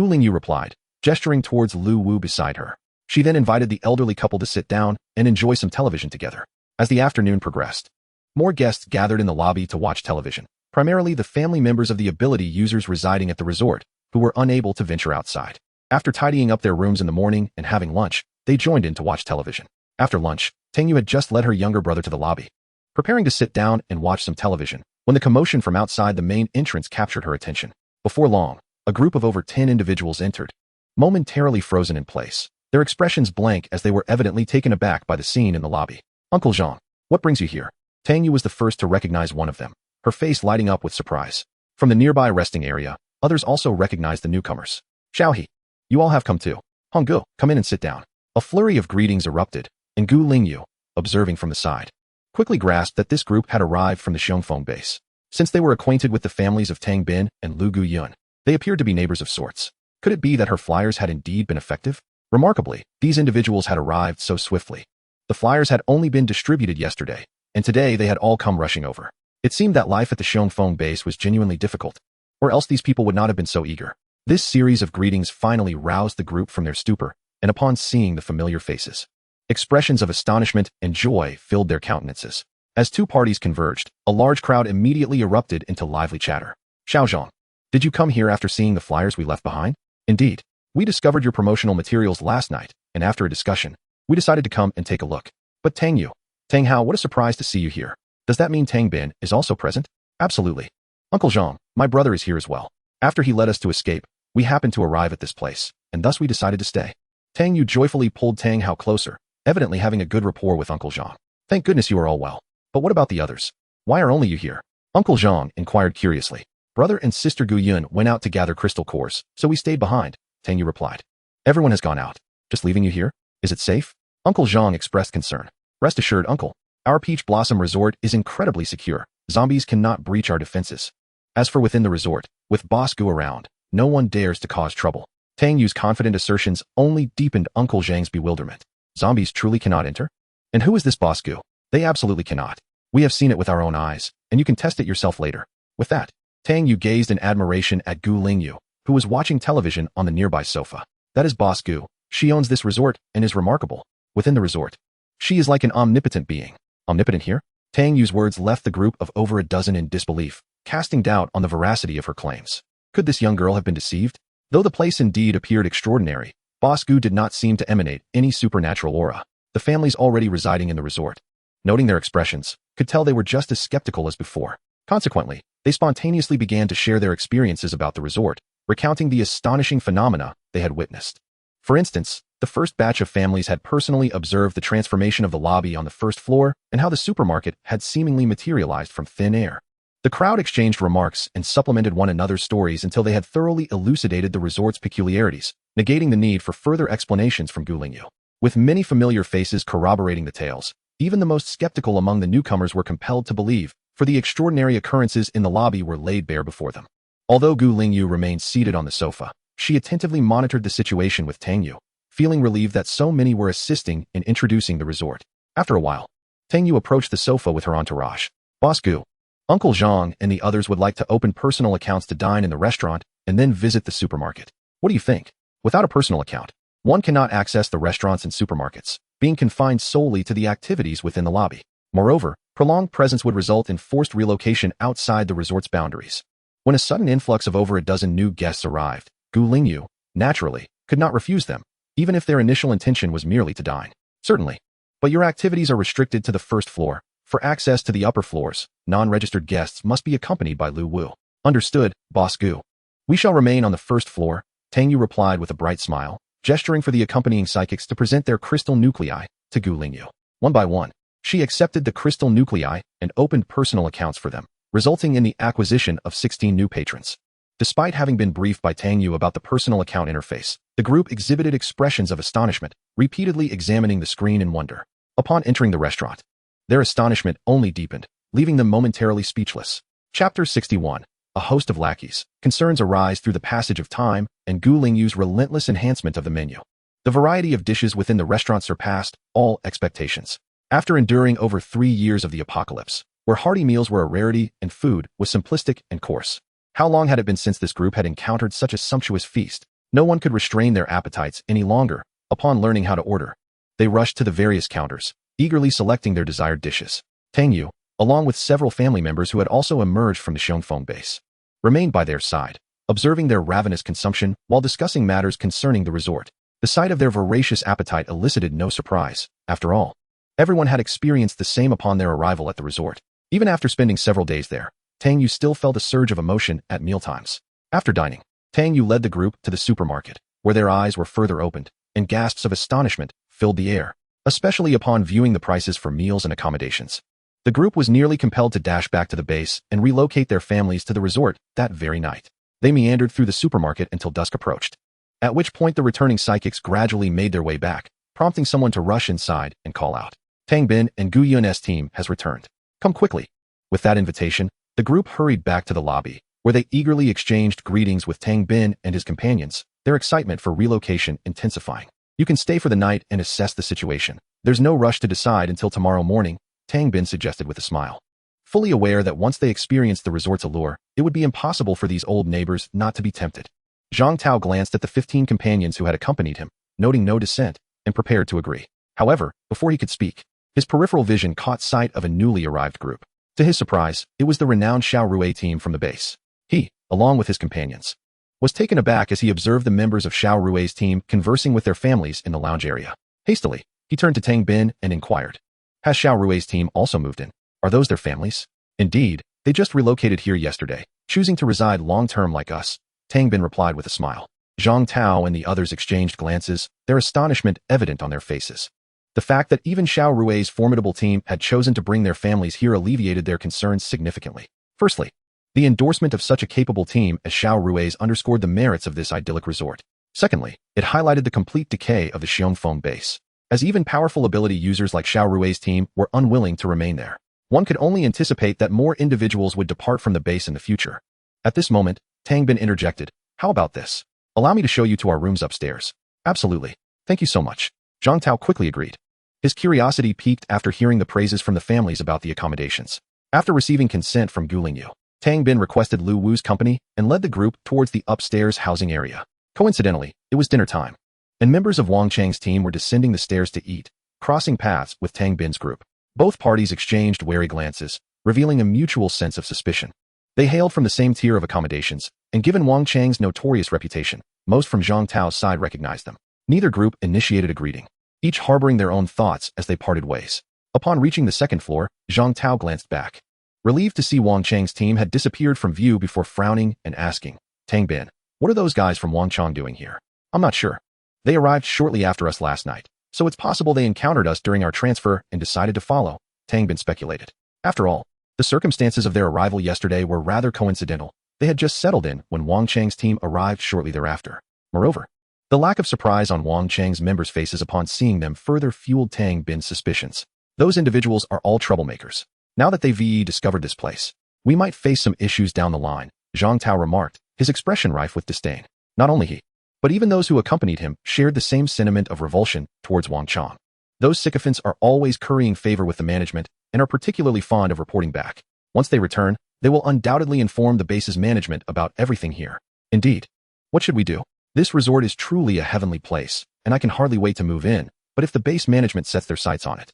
Lingyu replied, gesturing towards Lu Wu beside her. She then invited the elderly couple to sit down and enjoy some television together. As the afternoon progressed, more guests gathered in the lobby to watch television, primarily the family members of the ability users residing at the resort, who were unable to venture outside. After tidying up their rooms in the morning and having lunch, they joined in to watch television. After lunch, Tangyu had just led her younger brother to the lobby, preparing to sit down and watch some television, when the commotion from outside the main entrance captured her attention. Before long, a group of over 10 individuals entered, momentarily frozen in place, their expressions blank as they were evidently taken aback by the scene in the lobby. Uncle Zhang, what brings you here? Tangyu was the first to recognize one of them, her face lighting up with surprise. From the nearby resting area, others also recognized the newcomers. Xiaohe, you all have come too. Honggu, come in and sit down. A flurry of greetings erupted, and Gu Lingyu, observing from the side, quickly grasped that this group had arrived from the Xiongfeng base. Since they were acquainted with the families of Tang Bin and Lu Guyun, they appeared to be neighbors of sorts. Could it be that her flyers had indeed been effective? Remarkably, these individuals had arrived so swiftly. The flyers had only been distributed yesterday, and today they had all come rushing over. It seemed that life at the Xiongfeng base was genuinely difficult, or else these people would not have been so eager. This series of greetings finally roused the group from their stupor, and upon seeing the familiar faces, expressions of astonishment and joy filled their countenances. As two parties converged, a large crowd immediately erupted into lively chatter. Xiaozhong, did you come here after seeing the flyers we left behind? Indeed. We discovered your promotional materials last night, and after a discussion, we decided to come and take a look. But Tangyu, Tang Hao, what a surprise to see you here. Does that mean Tang Bin is also present? Absolutely. Uncle Zhang, my brother is here as well. After he led us to escape, we happened to arrive at this place, and thus we decided to stay. Tangyu joyfully pulled Tang Hao closer, evidently having a good rapport with Uncle Zhang. Thank goodness you are all well. But what about the others? Why are only you here? Uncle Zhang inquired curiously. Brother and sister Guyun went out to gather crystal cores, so we stayed behind, Tangyu replied. Everyone has gone out. Just leaving you here? Is it safe? Uncle Zhang expressed concern. Rest assured, Uncle. Our Peach Blossom Resort is incredibly secure. Zombies cannot breach our defenses. As for within the resort, with Boss Gu around, no one dares to cause trouble. Tangyu's confident assertions only deepened Uncle Zhang's bewilderment. Zombies truly cannot enter? And who is this Boss Gu? They absolutely cannot. We have seen it with our own eyes, and you can test it yourself later. With that, Tangyu gazed in admiration at Gu Lingyu, who was watching television on the nearby sofa. That is Boss Gu. She owns this resort and is remarkable. Within the resort, she is like an omnipotent being. Omnipotent here? Tangyu's words left the group of over a dozen in disbelief, casting doubt on the veracity of her claims. Could this young girl have been deceived? Though the place indeed appeared extraordinary, Boss Gu did not seem to emanate any supernatural aura. The families already residing in the resort, noting their expressions, could tell they were just as skeptical as before. Consequently, they spontaneously began to share their experiences about the resort, recounting the astonishing phenomena they had witnessed. For instance, the first batch of families had personally observed the transformation of the lobby on the first floor and how the supermarket had seemingly materialized from thin air. The crowd exchanged remarks and supplemented one another's stories until they had thoroughly elucidated the resort's peculiarities, negating the need for further explanations from Gu Lingyu. With many familiar faces corroborating the tales, even the most skeptical among the newcomers were compelled to believe, for the extraordinary occurrences in the lobby were laid bare before them. Although Gu Lingyu remained seated on the sofa, she attentively monitored the situation with Tangyu, feeling relieved that so many were assisting in introducing the resort. After a while, Tangyu approached the sofa with her entourage. Boss Gu, Uncle Zhang and the others would like to open personal accounts to dine in the restaurant and then visit the supermarket. What do you think? Without a personal account, one cannot access the restaurants and supermarkets, being confined solely to the activities within the lobby. Moreover, prolonged presence would result in forced relocation outside the resort's boundaries. When a sudden influx of over a dozen new guests arrived, Gu Lingyu, naturally, could not refuse them, even if their initial intention was merely to dine. Certainly. But your activities are restricted to the first floor. For access to the upper floors, non-registered guests must be accompanied by Lu Wu. Understood, Boss Gu. We shall remain on the first floor, Tangyu replied with a bright smile, gesturing for the accompanying psychics to present their crystal nuclei to Gu Lingyu. One by one, she accepted the crystal nuclei and opened personal accounts for them, resulting in the acquisition of 16 new patrons. Despite having been briefed by Tangyu about the personal account interface, the group exhibited expressions of astonishment, repeatedly examining the screen in wonder. Upon entering the restaurant, their astonishment only deepened, leaving them momentarily speechless. Chapter 61. A host of lackeys. Concerns arise through the passage of time and Gu Lingyu's relentless enhancement of the menu. The variety of dishes within the restaurant surpassed all expectations. After enduring over 3 years of the apocalypse, where hearty meals were a rarity and food was simplistic and coarse, how long had it been since this group had encountered such a sumptuous feast? No one could restrain their appetites any longer. Upon learning how to order, they rushed to the various counters, eagerly selecting their desired dishes. Lingyu, along with several family members who had also emerged from the Xiongfeng base, remained by their side, observing their ravenous consumption while discussing matters concerning the resort. The sight of their voracious appetite elicited no surprise. After all, everyone had experienced the same upon their arrival at the resort. Even after spending several days there, Lingyu still felt a surge of emotion at mealtimes. After dining, Lingyu led the group to the supermarket, where their eyes were further opened, and gasps of astonishment filled the air, especially upon viewing the prices for meals and accommodations. The group was nearly compelled to dash back to the base and relocate their families to the resort that very night. They meandered through the supermarket until dusk approached, at which point the returning psychics gradually made their way back, prompting someone to rush inside and call out, "Tang Bin and Gu Yun's team has returned. Come quickly." With that invitation, the group hurried back to the lobby, where they eagerly exchanged greetings with Tang Bin and his companions, their excitement for relocation intensifying. "You can stay for the night and assess the situation. There's no rush to decide until tomorrow morning," Tang Bin suggested with a smile. Fully aware that once they experienced the resort's allure, it would be impossible for these old neighbors not to be tempted. Zhang Tao glanced at the 15 companions who had accompanied him, noting no dissent, and prepared to agree. However, before he could speak, his peripheral vision caught sight of a newly arrived group. To his surprise, it was the renowned Xiao Rui team from the base. He, along with his companions, was taken aback as he observed the members of Xiao Rui's team conversing with their families in the lounge area. Hastily, he turned to Tang Bin and inquired, "Has Xiao Rui's team also moved in? Are those their families?" "Indeed, they just relocated here yesterday, choosing to reside long-term like us," Tang Bin replied with a smile. Zhang Tao and the others exchanged glances, their astonishment evident on their faces. The fact that even Xiao Rui's formidable team had chosen to bring their families here alleviated their concerns significantly. Firstly, the endorsement of such a capable team as Xiao Rui's underscored the merits of this idyllic resort. Secondly, it highlighted the complete decay of the Xiongfeng base, as even powerful ability users like Xiao Rui's team were unwilling to remain there. One could only anticipate that more individuals would depart from the base in the future. At this moment, Tang Bin interjected, "How about this? Allow me to show you to our rooms upstairs." "Absolutely. Thank you so much." Zhang Tao quickly agreed. His curiosity piqued after hearing the praises from the families about the accommodations. After receiving consent from Gu Lingyu, Tang Bin requested Lu Wu's company and led the group towards the upstairs housing area. Coincidentally, it was dinner time, and members of Wang Chang's team were descending the stairs to eat, crossing paths with Tang Bin's group. Both parties exchanged wary glances, revealing a mutual sense of suspicion. They hailed from the same tier of accommodations, and given Wang Chang's notorious reputation, most from Zhang Tao's side recognized them. Neither group initiated a greeting, each harboring their own thoughts as they parted ways. Upon reaching the second floor, Zhang Tao glanced back, relieved to see Wang Chang's team had disappeared from view before frowning and asking, "Tang Bin, what are those guys from Wang Chang doing here?" "I'm not sure. They arrived shortly after us last night, so it's possible they encountered us during our transfer and decided to follow," Tang Bin speculated. After all, the circumstances of their arrival yesterday were rather coincidental. They had just settled in when Wang Chang's team arrived shortly thereafter. Moreover, the lack of surprise on Wang Chang's members' faces upon seeing them further fueled Tang Bin's suspicions. Those individuals are all troublemakers. Now that they've discovered this place, we might face some issues down the line, Zhang Tao remarked, his expression rife with disdain. Not only he, but even those who accompanied him shared the same sentiment of revulsion towards Wang Chang. Those sycophants are always currying favor with the management and are particularly fond of reporting back. Once they return, they will undoubtedly inform the base's management about everything here. Indeed. What should we do? This resort is truly a heavenly place, and I can hardly wait to move in, but if the base management sets their sights on it.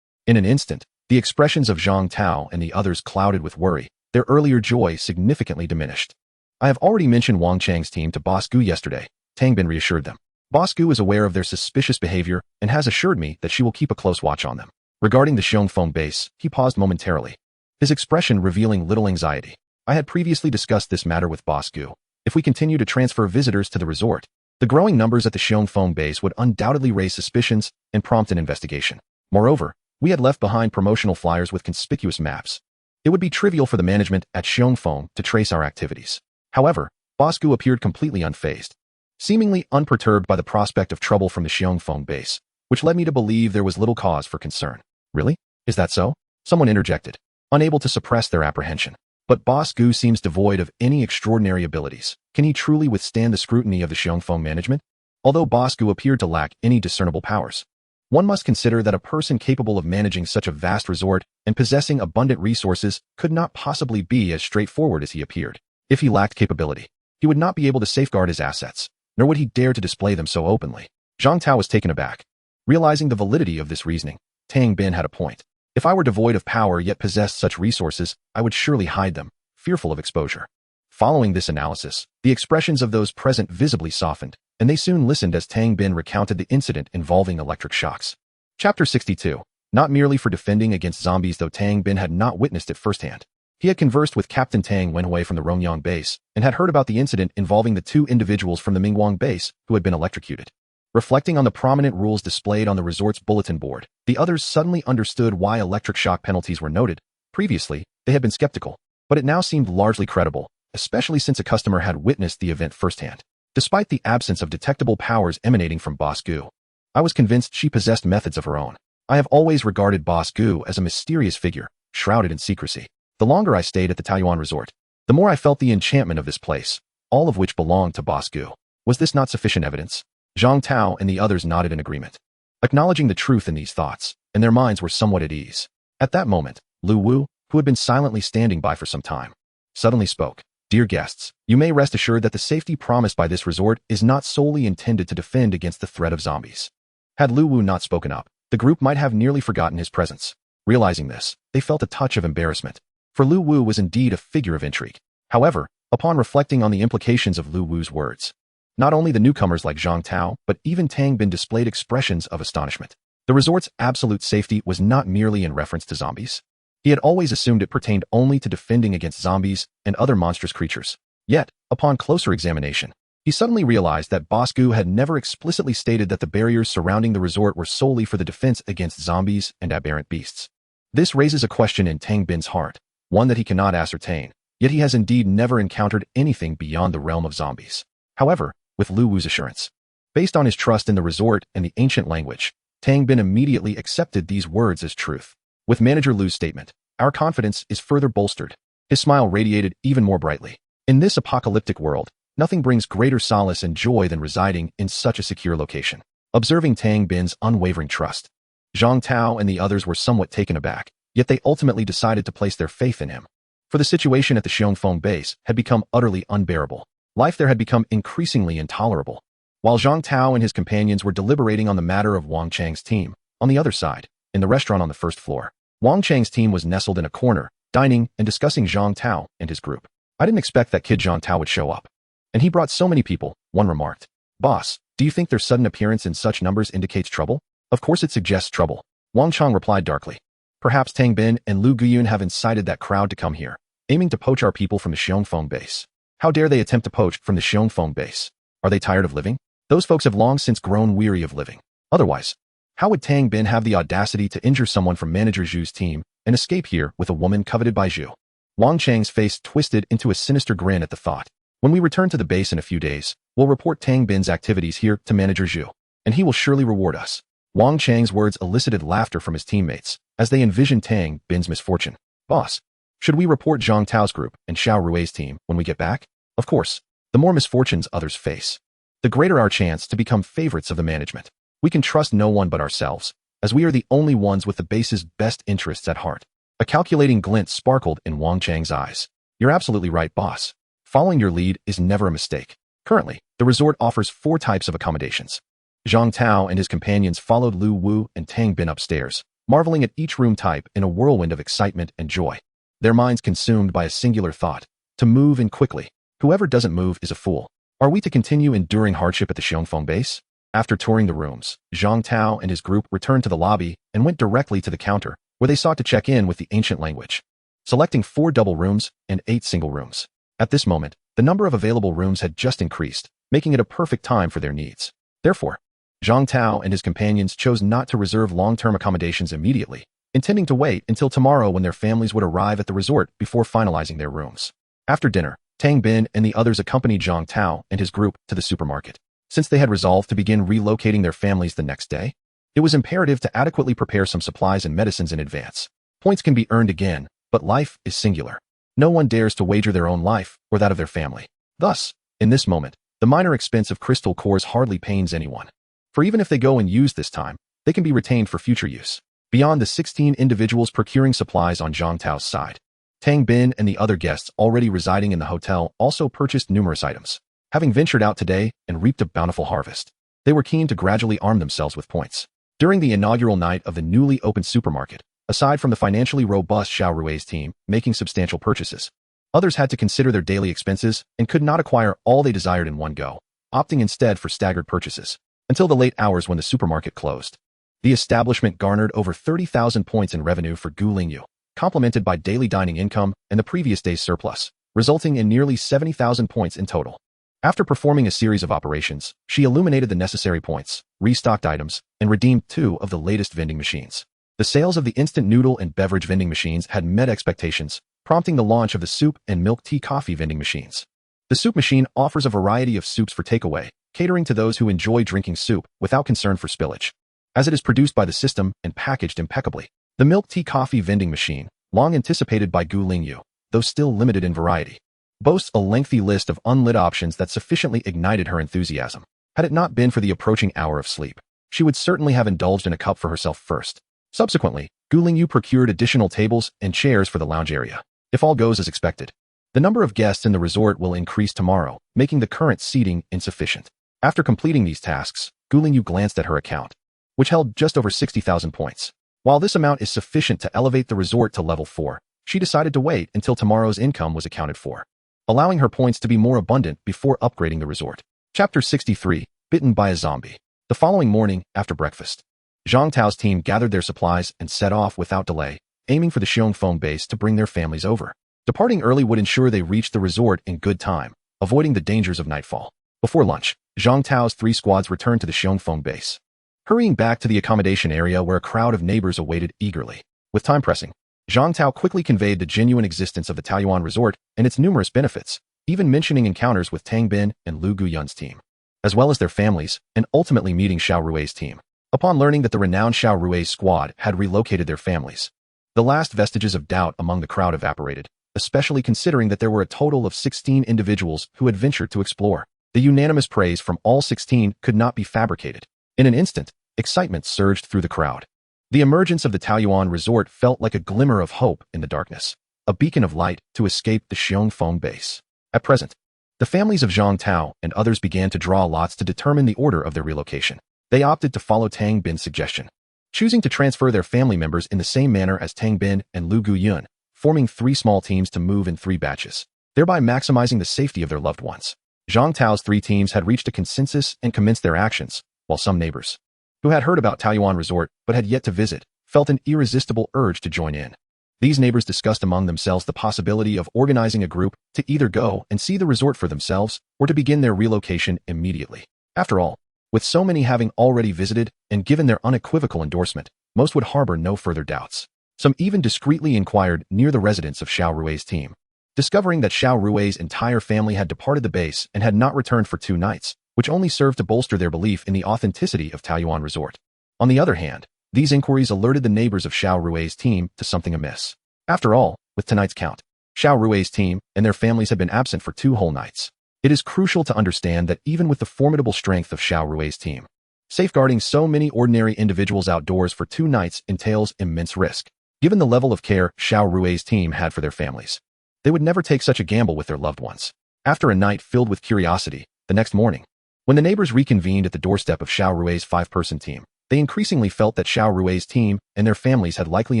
In an instant, the expressions of Zhang Tao and the others clouded with worry, their earlier joy significantly diminished. "I have already mentioned Wang Chang's team to Boss Gu yesterday," Tang Bin reassured them. "Boss Gu is aware of their suspicious behavior and has assured me that she will keep a close watch on them." Regarding the Xiongfeng base, he paused momentarily, his expression revealing little anxiety. "I had previously discussed this matter with Boss Gu. If we continue to transfer visitors to the resort, the growing numbers at the Xiongfeng base would undoubtedly raise suspicions and prompt an investigation. Moreover, we had left behind promotional flyers with conspicuous maps. It would be trivial for the management at Xiongfeng to trace our activities." However, Boss Gu appeared completely unfazed, seemingly unperturbed by the prospect of trouble from the Xiongfeng base, which led me to believe there was little cause for concern. "Really? Is that so?" Someone interjected, unable to suppress their apprehension. "But Boss Gu seems devoid of any extraordinary abilities. Can he truly withstand the scrutiny of the Xiongfeng management?" Although Boss Gu appeared to lack any discernible powers, one must consider that a person capable of managing such a vast resort and possessing abundant resources could not possibly be as straightforward as he appeared. If he lacked capability, he would not be able to safeguard his assets, nor would he dare to display them so openly. Zhang Tao was taken aback. Realizing the validity of this reasoning, Tang Bin had a point. If I were devoid of power yet possessed such resources, I would surely hide them, fearful of exposure. Following this analysis, the expressions of those present visibly softened, and they soon listened as Tang Bin recounted the incident involving electric shocks. Chapter 62. Not merely for defending against zombies, though Tang Bin had not witnessed it firsthand. He had conversed with Captain Tang Wenhui from the Rongyang base, and had heard about the incident involving the two individuals from the Mingguang base who had been electrocuted. Reflecting on the prominent rules displayed on the resort's bulletin board, the others suddenly understood why electric shock penalties were noted. Previously, they had been skeptical, but it now seemed largely credible, especially since a customer had witnessed the event firsthand. Despite the absence of detectable powers emanating from Boss Gu, I was convinced she possessed methods of her own. I have always regarded Boss Gu as a mysterious figure, shrouded in secrecy. The longer I stayed at the Taiyuan resort, the more I felt the enchantment of this place, all of which belonged to Boss Gu. Was this not sufficient evidence? Zhang Tao and the others nodded in agreement, acknowledging the truth in these thoughts, and their minds were somewhat at ease. At that moment, Lu Wu, who had been silently standing by for some time, suddenly spoke. Dear guests, you may rest assured that the safety promised by this resort is not solely intended to defend against the threat of zombies. Had Lu Wu not spoken up, the group might have nearly forgotten his presence. Realizing this, they felt a touch of embarrassment, for Lu Wu was indeed a figure of intrigue. However, upon reflecting on the implications of Lu Wu's words, not only the newcomers like Zhang Tao, but even Tang Bin displayed expressions of astonishment. The resort's absolute safety was not merely in reference to zombies. He had always assumed it pertained only to defending against zombies and other monstrous creatures. Yet, upon closer examination, he suddenly realized that Boss Gu had never explicitly stated that the barriers surrounding the resort were solely for the defense against zombies and aberrant beasts. This raises a question in Tang Bin's heart, one that he cannot ascertain, yet he has indeed never encountered anything beyond the realm of zombies. However, with Lu Wu's assurance, based on his trust in the resort and the ancient language, Tang Bin immediately accepted these words as truth. With Manager Lu's statement, our confidence is further bolstered. His smile radiated even more brightly. In this apocalyptic world, nothing brings greater solace and joy than residing in such a secure location. Observing Tang Bin's unwavering trust, Zhang Tao and the others were somewhat taken aback, yet they ultimately decided to place their faith in him. For the situation at the Xiongfeng base had become utterly unbearable. Life there had become increasingly intolerable. While Zhang Tao and his companions were deliberating on the matter of Wang Chang's team, on the other side, in the restaurant on the first floor, Wang Chang's team was nestled in a corner, dining and discussing Zhang Tao and his group. I didn't expect that kid Zhang Tao would show up. And he brought so many people, one remarked. Boss, do you think their sudden appearance in such numbers indicates trouble? Of course it suggests trouble. Wang Chang replied darkly. Perhaps Tang Bin and Lu Guyun have incited that crowd to come here, aiming to poach our people from the Xiongfeng base. How dare they attempt to poach from the Xiongfeng base? Are they tired of living? Those folks have long since grown weary of living. Otherwise, how would Tang Bin have the audacity to injure someone from Manager Zhu's team and escape here with a woman coveted by Zhu? Wang Chang's face twisted into a sinister grin at the thought. When we return to the base in a few days, we'll report Tang Bin's activities here to Manager Zhu, and he will surely reward us. Wang Chang's words elicited laughter from his teammates as they envisioned Tang Bin's misfortune. Boss, should we report Zhang Tao's group and Xiao Rui's team when we get back? Of course, the more misfortunes others face, the greater our chance to become favorites of the management. We can trust no one but ourselves, as we are the only ones with the base's best interests at heart. A calculating glint sparkled in Wang Chang's eyes. You're absolutely right, boss. Following your lead is never a mistake. Currently, the resort offers 4 types of accommodations. Zhang Tao and his companions followed Lu Wu and Tang Bin upstairs, marveling at each room type in a whirlwind of excitement and joy. Their minds consumed by a singular thought, to move in quickly. Whoever doesn't move is a fool. Are we to continue enduring hardship at the Xiongfeng base? After touring the rooms, Zhang Tao and his group returned to the lobby and went directly to the counter, where they sought to check in with the ancient language, selecting 4 double rooms and 8 single rooms. At this moment, the number of available rooms had just increased, making it a perfect time for their needs. Therefore, Zhang Tao and his companions chose not to reserve long-term accommodations immediately, intending to wait until tomorrow when their families would arrive at the resort before finalizing their rooms. After dinner, Tang Bin and the others accompanied Zhang Tao and his group to the supermarket. Since they had resolved to begin relocating their families the next day, it was imperative to adequately prepare some supplies and medicines in advance. Points can be earned again, but life is singular. No one dares to wager their own life or that of their family. Thus, in this moment, the minor expense of crystal cores hardly pains anyone. For even if they go and use this time, they can be retained for future use. Beyond the 16 individuals procuring supplies on Zhang Tao's side, Tang Bin and the other guests already residing in the hotel also purchased numerous items. having ventured out today and reaped a bountiful harvest. They were keen to gradually arm themselves with points. During the inaugural night of the newly opened supermarket, aside from the financially robust Xiao Rui's team making substantial purchases, others had to consider their daily expenses and could not acquire all they desired in one go, opting instead for staggered purchases, until the late hours when the supermarket closed. The establishment garnered over 30,000 points in revenue for Gu Lingyu, complemented by daily dining income and the previous day's surplus, resulting in nearly 70,000 points in total. After performing a series of operations, she illuminated the necessary points, restocked items, and redeemed 2 of the latest vending machines. The sales of the instant noodle and beverage vending machines had met expectations, prompting the launch of the soup and milk tea coffee vending machines. The soup machine offers a variety of soups for takeaway, catering to those who enjoy drinking soup without concern for spillage, as it is produced by the system and packaged impeccably. The milk tea coffee vending machine, long anticipated by Gu Lingyu, though still limited in variety, boasts a lengthy list of unlit options that sufficiently ignited her enthusiasm. Had it not been for the approaching hour of sleep, she would certainly have indulged in a cup for herself first. Subsequently, Gu Lingyu procured additional tables and chairs for the lounge area. If all goes as expected, the number of guests in the resort will increase tomorrow, making the current seating insufficient. After completing these tasks, Gu Lingyu glanced at her account, which held just over 60,000 points. While this amount is sufficient to elevate the resort to level 4, she decided to wait until tomorrow's income was accounted for, allowing her points to be more abundant before upgrading the resort. Chapter 63, Bitten by a Zombie. The following morning, after breakfast, Zhang Tao's team gathered their supplies and set off without delay, aiming for the Xiongfeng base to bring their families over. Departing early would ensure they reached the resort in good time, avoiding the dangers of nightfall. Before lunch, Zhang Tao's 3 squads returned to the Xiongfeng base, hurrying back to the accommodation area where a crowd of neighbors awaited eagerly. With time pressing, Zhang Tao quickly conveyed the genuine existence of the Taoyuan resort and its numerous benefits, even mentioning encounters with Tang Bin and Lu Guyun's team, as well as their families, and ultimately meeting Xiao Rui's team. Upon learning that the renowned Xiao Rui's squad had relocated their families, the last vestiges of doubt among the crowd evaporated, especially considering that there were a total of 16 individuals who had ventured to explore. The unanimous praise from all 16 could not be fabricated. In an instant, excitement surged through the crowd. The emergence of the Taoyuan resort felt like a glimmer of hope in the darkness, a beacon of light to escape the Xiongfeng base. At present, the families of Zhang Tao and others began to draw lots to determine the order of their relocation. They opted to follow Tang Bin's suggestion, choosing to transfer their family members in the same manner as Tang Bin and Lu Guyun, forming 3 small teams to move in 3 batches, thereby maximizing the safety of their loved ones. Zhang Tao's 3 teams had reached a consensus and commenced their actions, while some neighbors, who had heard about Taoyuan Resort but had yet to visit, felt an irresistible urge to join in. These neighbors discussed among themselves the possibility of organizing a group to either go and see the resort for themselves or to begin their relocation immediately. After all, with so many having already visited and given their unequivocal endorsement, most would harbor no further doubts. Some even discreetly inquired near the residence of Xiao Rui's team, discovering that Xiao Rui's entire family had departed the base and had not returned for 2 nights, which only served to bolster their belief in the authenticity of Taoyuan Resort. On the other hand, these inquiries alerted the neighbors of Xiao Rui's team to something amiss. After all, with tonight's count, Xiao Rui's team and their families had been absent for 2 whole nights. It is crucial to understand that even with the formidable strength of Xiao Rui's team, safeguarding so many ordinary individuals outdoors for 2 nights entails immense risk. Given the level of care Xiao Rui's team had for their families, they would never take such a gamble with their loved ones. After a night filled with curiosity, the next morning, when the neighbors reconvened at the doorstep of Xiao Rui's 5-person team, they increasingly felt that Xiao Rui's team and their families had likely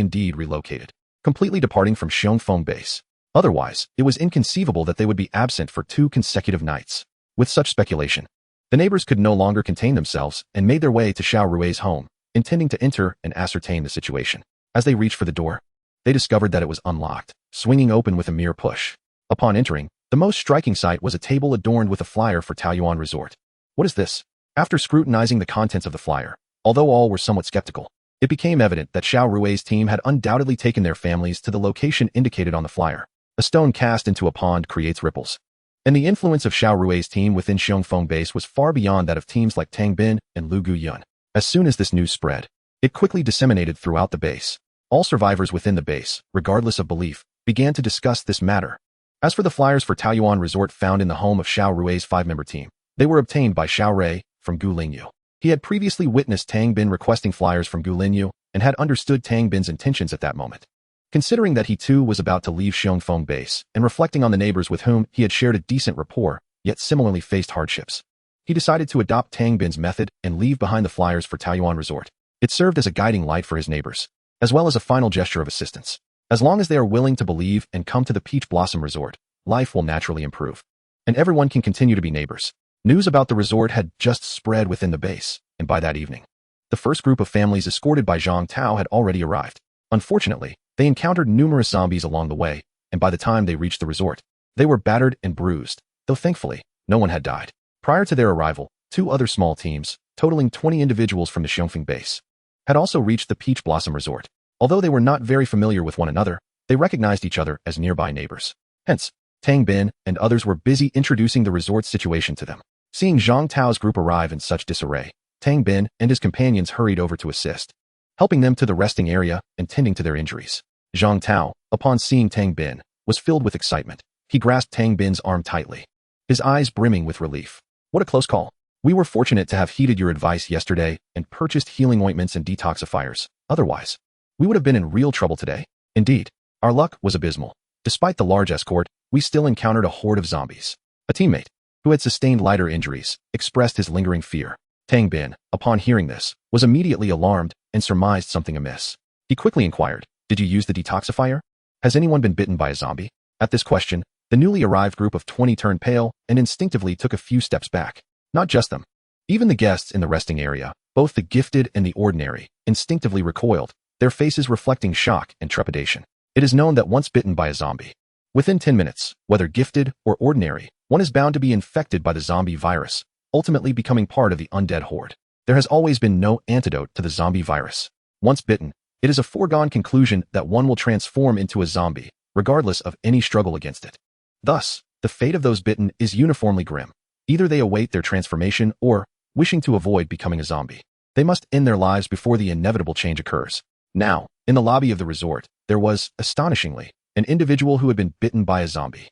indeed relocated, completely departing from Xiongfeng base. Otherwise, it was inconceivable that they would be absent for 2 consecutive nights. With such speculation, the neighbors could no longer contain themselves and made their way to Xiao Rui's home, intending to enter and ascertain the situation. As they reached for the door, they discovered that it was unlocked, swinging open with a mere push. Upon entering, the most striking sight was a table adorned with a flyer for Taoyuan Resort. What is this? After scrutinizing the contents of the flyer, although all were somewhat skeptical, it became evident that Xiao Rui's team had undoubtedly taken their families to the location indicated on the flyer. A stone cast into a pond creates ripples, and the influence of Xiao Rui's team within Xiongfeng base was far beyond that of teams like Tang Bin and Lu Guyun. As soon as this news spread, it quickly disseminated throughout the base. All survivors within the base, regardless of belief, began to discuss this matter. As for the flyers for Taoyuan Resort found in the home of Xiao Rui's 5-member team, they were obtained by Xiao Rui from Gu Lingyu. He had previously witnessed Tang Bin requesting flyers from Gu Lingyu and had understood Tang Bin's intentions at that moment. Considering that he too was about to leave Xiongfeng base and reflecting on the neighbors with whom he had shared a decent rapport, yet similarly faced hardships. He decided to adopt Tang Bin's method and leave behind the flyers for Taoyuan Resort. It served as a guiding light for his neighbors, as well as a final gesture of assistance. As long as they are willing to believe and come to the Peach Blossom Resort, life will naturally improve. And everyone can continue to be neighbors. News about the resort had just spread within the base, and by that evening, the first group of families escorted by Zhang Tao had already arrived. Unfortunately, they encountered numerous zombies along the way, and by the time they reached the resort, they were battered and bruised, though thankfully, no one had died. Prior to their arrival, 2 other small teams, totaling 20 individuals from the Xiongfeng base, had also reached the Peach Blossom Resort. Although they were not very familiar with one another, they recognized each other as nearby neighbors. Hence, Tang Bin and others were busy introducing the resort's situation to them. Seeing Zhang Tao's group arrive in such disarray, Tang Bin and his companions hurried over to assist, helping them to the resting area and tending to their injuries. Zhang Tao, upon seeing Tang Bin, was filled with excitement. He grasped Tang Bin's arm tightly, his eyes brimming with relief. What a close call. We were fortunate to have heeded your advice yesterday and purchased healing ointments and detoxifiers. Otherwise, we would have been in real trouble today. Indeed, our luck was abysmal. Despite the large escort, we still encountered a horde of zombies. A teammate, who had sustained lighter injuries, expressed his lingering fear. Tang Bin, upon hearing this, was immediately alarmed and surmised something amiss. He quickly inquired, "Did you use the detoxifier? Has anyone been bitten by a zombie?" At this question, the newly arrived group of 20 turned pale and instinctively took a few steps back. Not just them. Even the guests in the resting area, both the gifted and the ordinary, instinctively recoiled, their faces reflecting shock and trepidation. It is known that once bitten by a zombie, within 10 minutes, whether gifted or ordinary, one is bound to be infected by the zombie virus, ultimately becoming part of the undead horde. There has always been no antidote to the zombie virus. Once bitten, it is a foregone conclusion that one will transform into a zombie, regardless of any struggle against it. Thus, the fate of those bitten is uniformly grim. Either they await their transformation or, wishing to avoid becoming a zombie, they must end their lives before the inevitable change occurs. Now, in the lobby of the resort, there was, astonishingly, an individual who had been bitten by a zombie.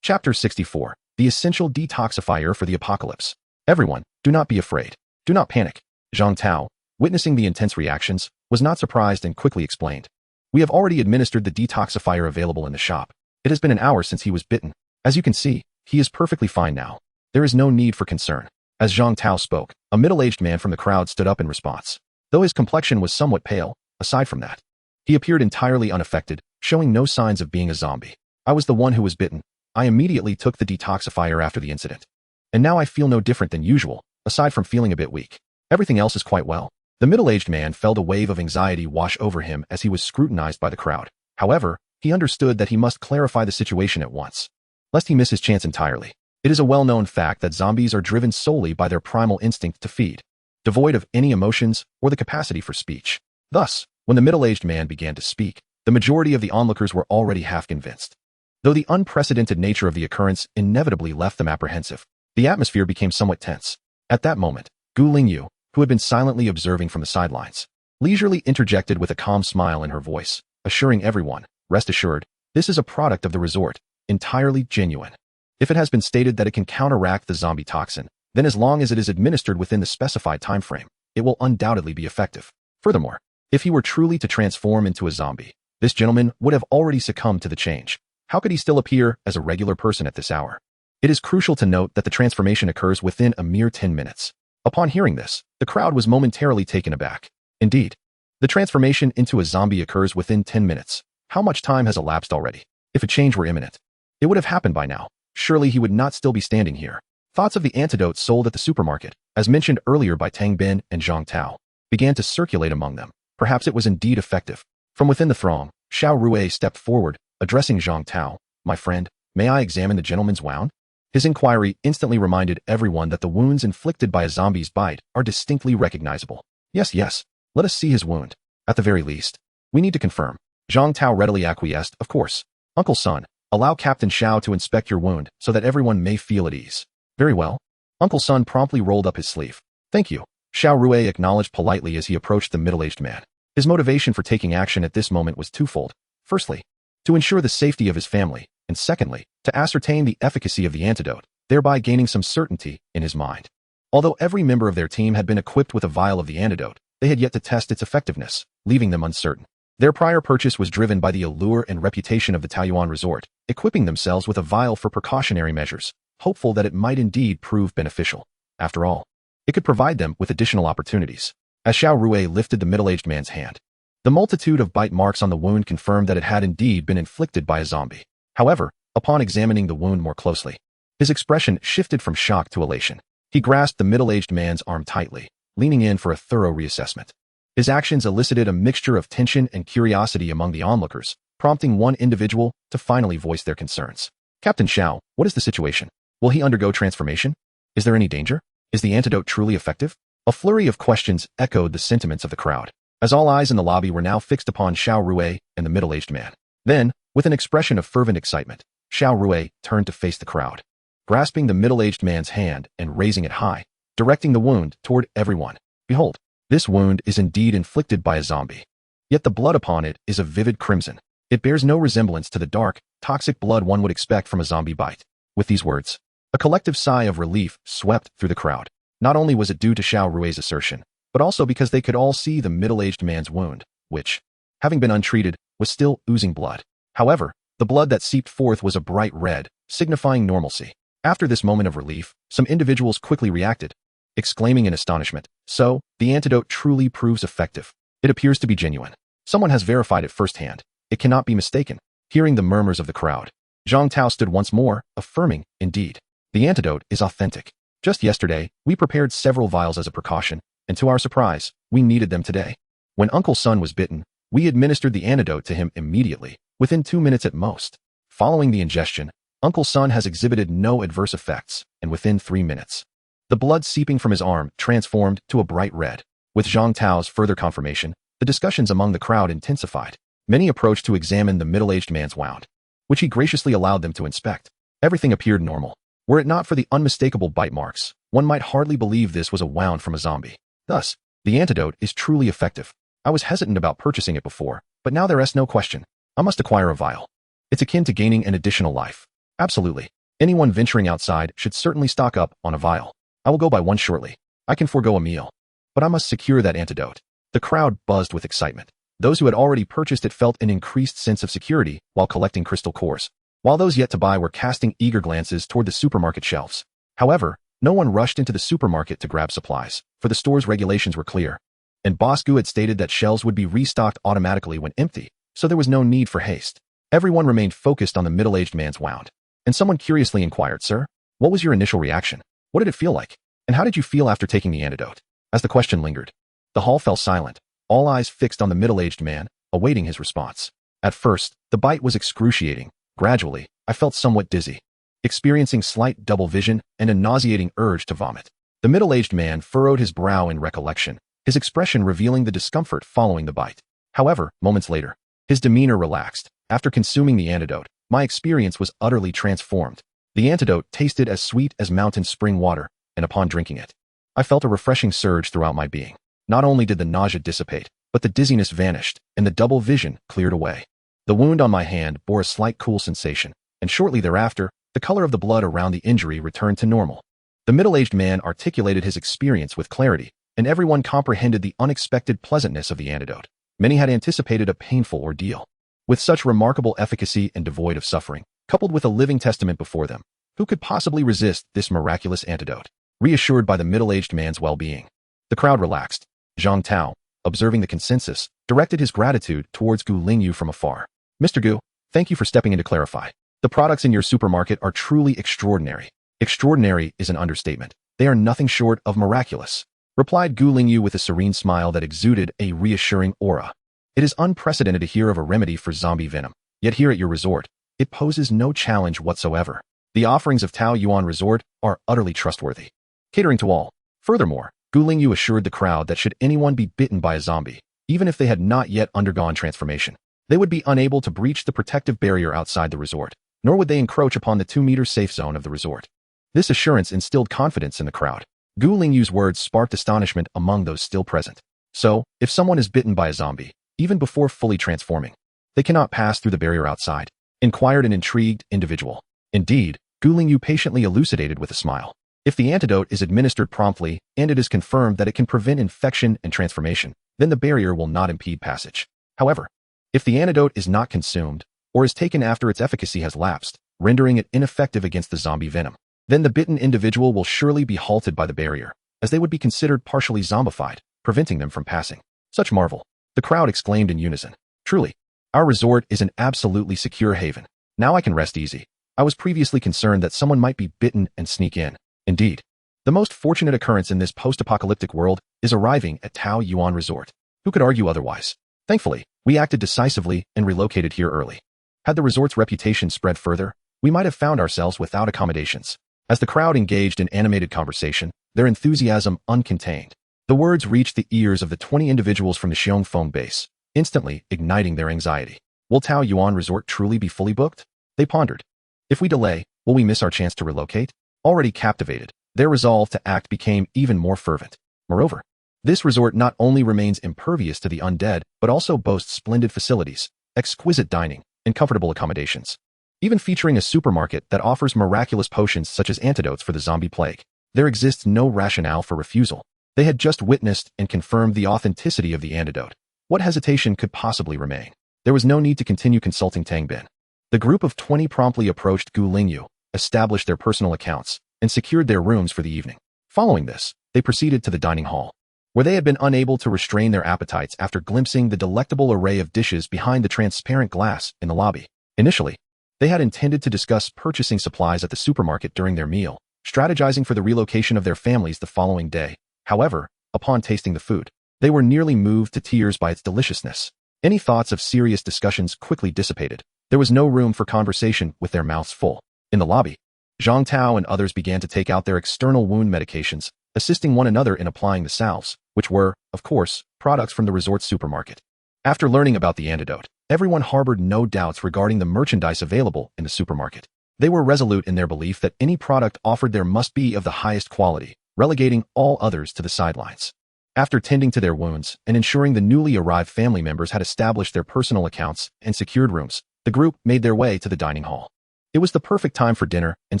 Chapter 64. The Essential Detoxifier for the Apocalypse. Everyone, do not be afraid. Do not panic. Zhang Tao, witnessing the intense reactions, was not surprised and quickly explained. We have already administered the detoxifier available in the shop. It has been an hour since he was bitten. As you can see, he is perfectly fine now. There is no need for concern. As Zhang Tao spoke, a middle-aged man from the crowd stood up in response. Though his complexion was somewhat pale, aside from that, he appeared entirely unaffected, showing no signs of being a zombie. I was the one who was bitten. I immediately took the detoxifier after the incident. And now I feel no different than usual, aside from feeling a bit weak. Everything else is quite well. The middle-aged man felt a wave of anxiety wash over him as he was scrutinized by the crowd. However, he understood that he must clarify the situation at once, lest he miss his chance entirely. It is a well-known fact that zombies are driven solely by their primal instinct to feed, devoid of any emotions or the capacity for speech. Thus, when the middle-aged man began to speak, the majority of the onlookers were already half convinced. Though the unprecedented nature of the occurrence inevitably left them apprehensive, the atmosphere became somewhat tense. At that moment, Lingyu, who had been silently observing from the sidelines, leisurely interjected with a calm smile in her voice, assuring everyone, "Rest assured, this is a product of the resort, entirely genuine. If it has been stated that it can counteract the zombie toxin, then as long as it is administered within the specified time frame, it will undoubtedly be effective. Furthermore, if he were truly to transform into a zombie, this gentleman would have already succumbed to the change. How could he still appear as a regular person at this hour?" It is crucial to note that the transformation occurs within a mere 10 minutes. Upon hearing this, the crowd was momentarily taken aback. Indeed, the transformation into a zombie occurs within 10 minutes. How much time has elapsed already? If a change were imminent, it would have happened by now. Surely he would not still be standing here. Thoughts of the antidote sold at the supermarket, as mentioned earlier by Tang Bin and Zhang Tao, began to circulate among them. Perhaps it was indeed effective. From within the throng, Xiao Rui stepped forward, addressing Zhang Tao. "My friend, may I examine the gentleman's wound?" His inquiry instantly reminded everyone that the wounds inflicted by a zombie's bite are distinctly recognizable. Yes, let us see his wound. At the very least, we need to confirm. Zhang Tao readily acquiesced, "Of course. Uncle Sun, allow Captain Xiao to inspect your wound so that everyone may feel at ease." "Very well." Uncle Sun promptly rolled up his sleeve. "Thank you." Xiao Rui acknowledged politely as he approached the middle-aged man. His motivation for taking action at this moment was twofold. Firstly, to ensure the safety of his family, and secondly, to ascertain the efficacy of the antidote, thereby gaining some certainty in his mind. Although every member of their team had been equipped with a vial of the antidote, they had yet to test its effectiveness, leaving them uncertain. Their prior purchase was driven by the allure and reputation of the Taoyuan Resort, equipping themselves with a vial for precautionary measures. hopeful that it might indeed prove beneficial. After all, it could provide them with additional opportunities. As Xiao Rui lifted the middle-aged man's hand, the multitude of bite marks on the wound confirmed that it had indeed been inflicted by a zombie. However, upon examining the wound more closely, his expression shifted from shock to elation. He grasped the middle-aged man's arm tightly, leaning in for a thorough reassessment. His actions elicited a mixture of tension and curiosity among the onlookers, prompting one individual to finally voice their concerns. Captain Xiao, what is the situation? Will he undergo transformation? Is there any danger? Is the antidote truly effective? A flurry of questions echoed the sentiments of the crowd, as all eyes in the lobby were now fixed upon Xiao Rui and the middle-aged man. Then, with an expression of fervent excitement, Xiao Rui turned to face the crowd, grasping the middle-aged man's hand and raising it high, directing the wound toward everyone. Behold, this wound is indeed inflicted by a zombie. Yet the blood upon it is a vivid crimson. It bears no resemblance to the dark, toxic blood one would expect from a zombie bite. With these words, a collective sigh of relief swept through the crowd. Not only was it due to Xiao Rui's assertion, but also because they could all see the middle-aged man's wound, which, having been untreated, was still oozing blood. However, the blood that seeped forth was a bright red, signifying normalcy. After this moment of relief, some individuals quickly reacted, exclaiming in astonishment, "So, the antidote truly proves effective. It appears to be genuine. Someone has verified it firsthand. It cannot be mistaken." Hearing the murmurs of the crowd, Zhang Tao stood once more, affirming, "Indeed, the antidote is authentic. Just yesterday, we prepared several vials as a precaution, and to our surprise, we needed them today. When Uncle Sun was bitten, we administered the antidote to him immediately, within 2 minutes at most. Following the ingestion, Uncle Sun has exhibited no adverse effects, and within 3 minutes, the blood seeping from his arm transformed to a bright red." With Zhang Tao's further confirmation, the discussions among the crowd intensified. Many approached to examine the middle-aged man's wound, which he graciously allowed them to inspect. Everything appeared normal. Were it not for the unmistakable bite marks, one might hardly believe this was a wound from a zombie. Thus, the antidote is truly effective. I was hesitant about purchasing it before, but now there is no question. I must acquire a vial. It's akin to gaining an additional life. Absolutely. Anyone venturing outside should certainly stock up on a vial. I will go buy one shortly. I can forego a meal, but I must secure that antidote. The crowd buzzed with excitement. Those who had already purchased it felt an increased sense of security while collecting crystal cores, while those yet to buy were casting eager glances toward the supermarket shelves. However, no one rushed into the supermarket to grab supplies, for the store's regulations were clear, and Boss Gu had stated that shelves would be restocked automatically when empty, so there was no need for haste. Everyone remained focused on the middle-aged man's wound, and someone curiously inquired, "Sir, what was your initial reaction? What did it feel like? And how did you feel after taking the antidote?" As the question lingered, the hall fell silent, all eyes fixed on the middle-aged man, awaiting his response. At first, the bite was excruciating. Gradually, I felt somewhat dizzy, experiencing slight double vision and a nauseating urge to vomit. The middle-aged man furrowed his brow in recollection, his expression revealing the discomfort following the bite. However, moments later, his demeanor relaxed. After consuming the antidote, my experience was utterly transformed. The antidote tasted as sweet as mountain spring water, and upon drinking it, I felt a refreshing surge throughout my being. Not only did the nausea dissipate, but the dizziness vanished, and the double vision cleared away. The wound on my hand bore a slight cool sensation, and shortly thereafter, the color of the blood around the injury returned to normal. The middle-aged man articulated his experience with clarity, and everyone comprehended the unexpected pleasantness of the antidote. Many had anticipated a painful ordeal. With such remarkable efficacy and devoid of suffering, coupled with a living testament before them, who could possibly resist this miraculous antidote? Reassured by the middle-aged man's well-being, the crowd relaxed. Zhang Tao, observing the consensus, directed his gratitude towards Gu Lingyu from afar. "Mr. Gu, thank you for stepping in to clarify. The products in your supermarket are truly extraordinary." "Extraordinary is an understatement. They are nothing short of miraculous," replied Gu Lingyu with a serene smile that exuded a reassuring aura. "It is unprecedented to hear of a remedy for zombie venom, yet here at your resort, it poses no challenge whatsoever. The offerings of Tao Yuan Resort are utterly trustworthy, catering to all." Furthermore, Gu Lingyu assured the crowd that should anyone be bitten by a zombie, even if they had not yet undergone transformation, they would be unable to breach the protective barrier outside the resort, nor would they encroach upon the 2-meter safe zone of the resort. This assurance instilled confidence in the crowd. Gu Lingyu's words sparked astonishment among those still present. So, if someone is bitten by a zombie, even before fully transforming, they cannot pass through the barrier outside? Inquired an intrigued individual. Indeed, Gu Lingyu patiently elucidated with a smile. If the antidote is administered promptly and it is confirmed that it can prevent infection and transformation, then the barrier will not impede passage. However, if the antidote is not consumed or is taken after its efficacy has lapsed, rendering it ineffective against the zombie venom, then the bitten individual will surely be halted by the barrier, as they would be considered partially zombified, preventing them from passing. Such marvel. The crowd exclaimed in unison. Truly, our resort is an absolutely secure haven. Now I can rest easy. I was previously concerned that someone might be bitten and sneak in. Indeed, the most fortunate occurrence in this post-apocalyptic world is arriving at Tao Yuan Resort. Who could argue otherwise? Thankfully, we acted decisively and relocated here early. Had the resort's reputation spread further, we might have found ourselves without accommodations. As the crowd engaged in animated conversation, their enthusiasm uncontained. The words reached the ears of the 20 individuals from the Xiongfeng base, instantly igniting their anxiety. Will Tao Yuan Resort truly be fully booked? They pondered. If we delay, will we miss our chance to relocate? Already captivated, their resolve to act became even more fervent. Moreover, this resort not only remains impervious to the undead, but also boasts splendid facilities, exquisite dining, and comfortable accommodations. Even featuring a supermarket that offers miraculous potions such as antidotes for the zombie plague. There exists no rationale for refusal. They had just witnessed and confirmed the authenticity of the antidote. What hesitation could possibly remain? There was no need to continue consulting Tang Bin. The group of 20 promptly approached Gu Lingyu, established their personal accounts, and secured their rooms for the evening. Following this, they proceeded to the dining hall, where they had been unable to restrain their appetites after glimpsing the delectable array of dishes behind the transparent glass in the lobby. Initially, they had intended to discuss purchasing supplies at the supermarket during their meal, strategizing for the relocation of their families the following day. However, upon tasting the food, they were nearly moved to tears by its deliciousness. Any thoughts of serious discussions quickly dissipated. There was no room for conversation with their mouths full. In the lobby, Zhang Tao and others began to take out their external wound medications, assisting one another in applying the salves, which were, of course, products from the resort's supermarket. After learning about the antidote, everyone harbored no doubts regarding the merchandise available in the supermarket. They were resolute in their belief that any product offered there must be of the highest quality, relegating all others to the sidelines. After tending to their wounds and ensuring the newly arrived family members had established their personal accounts and secured rooms, the group made their way to the dining hall. It was the perfect time for dinner, and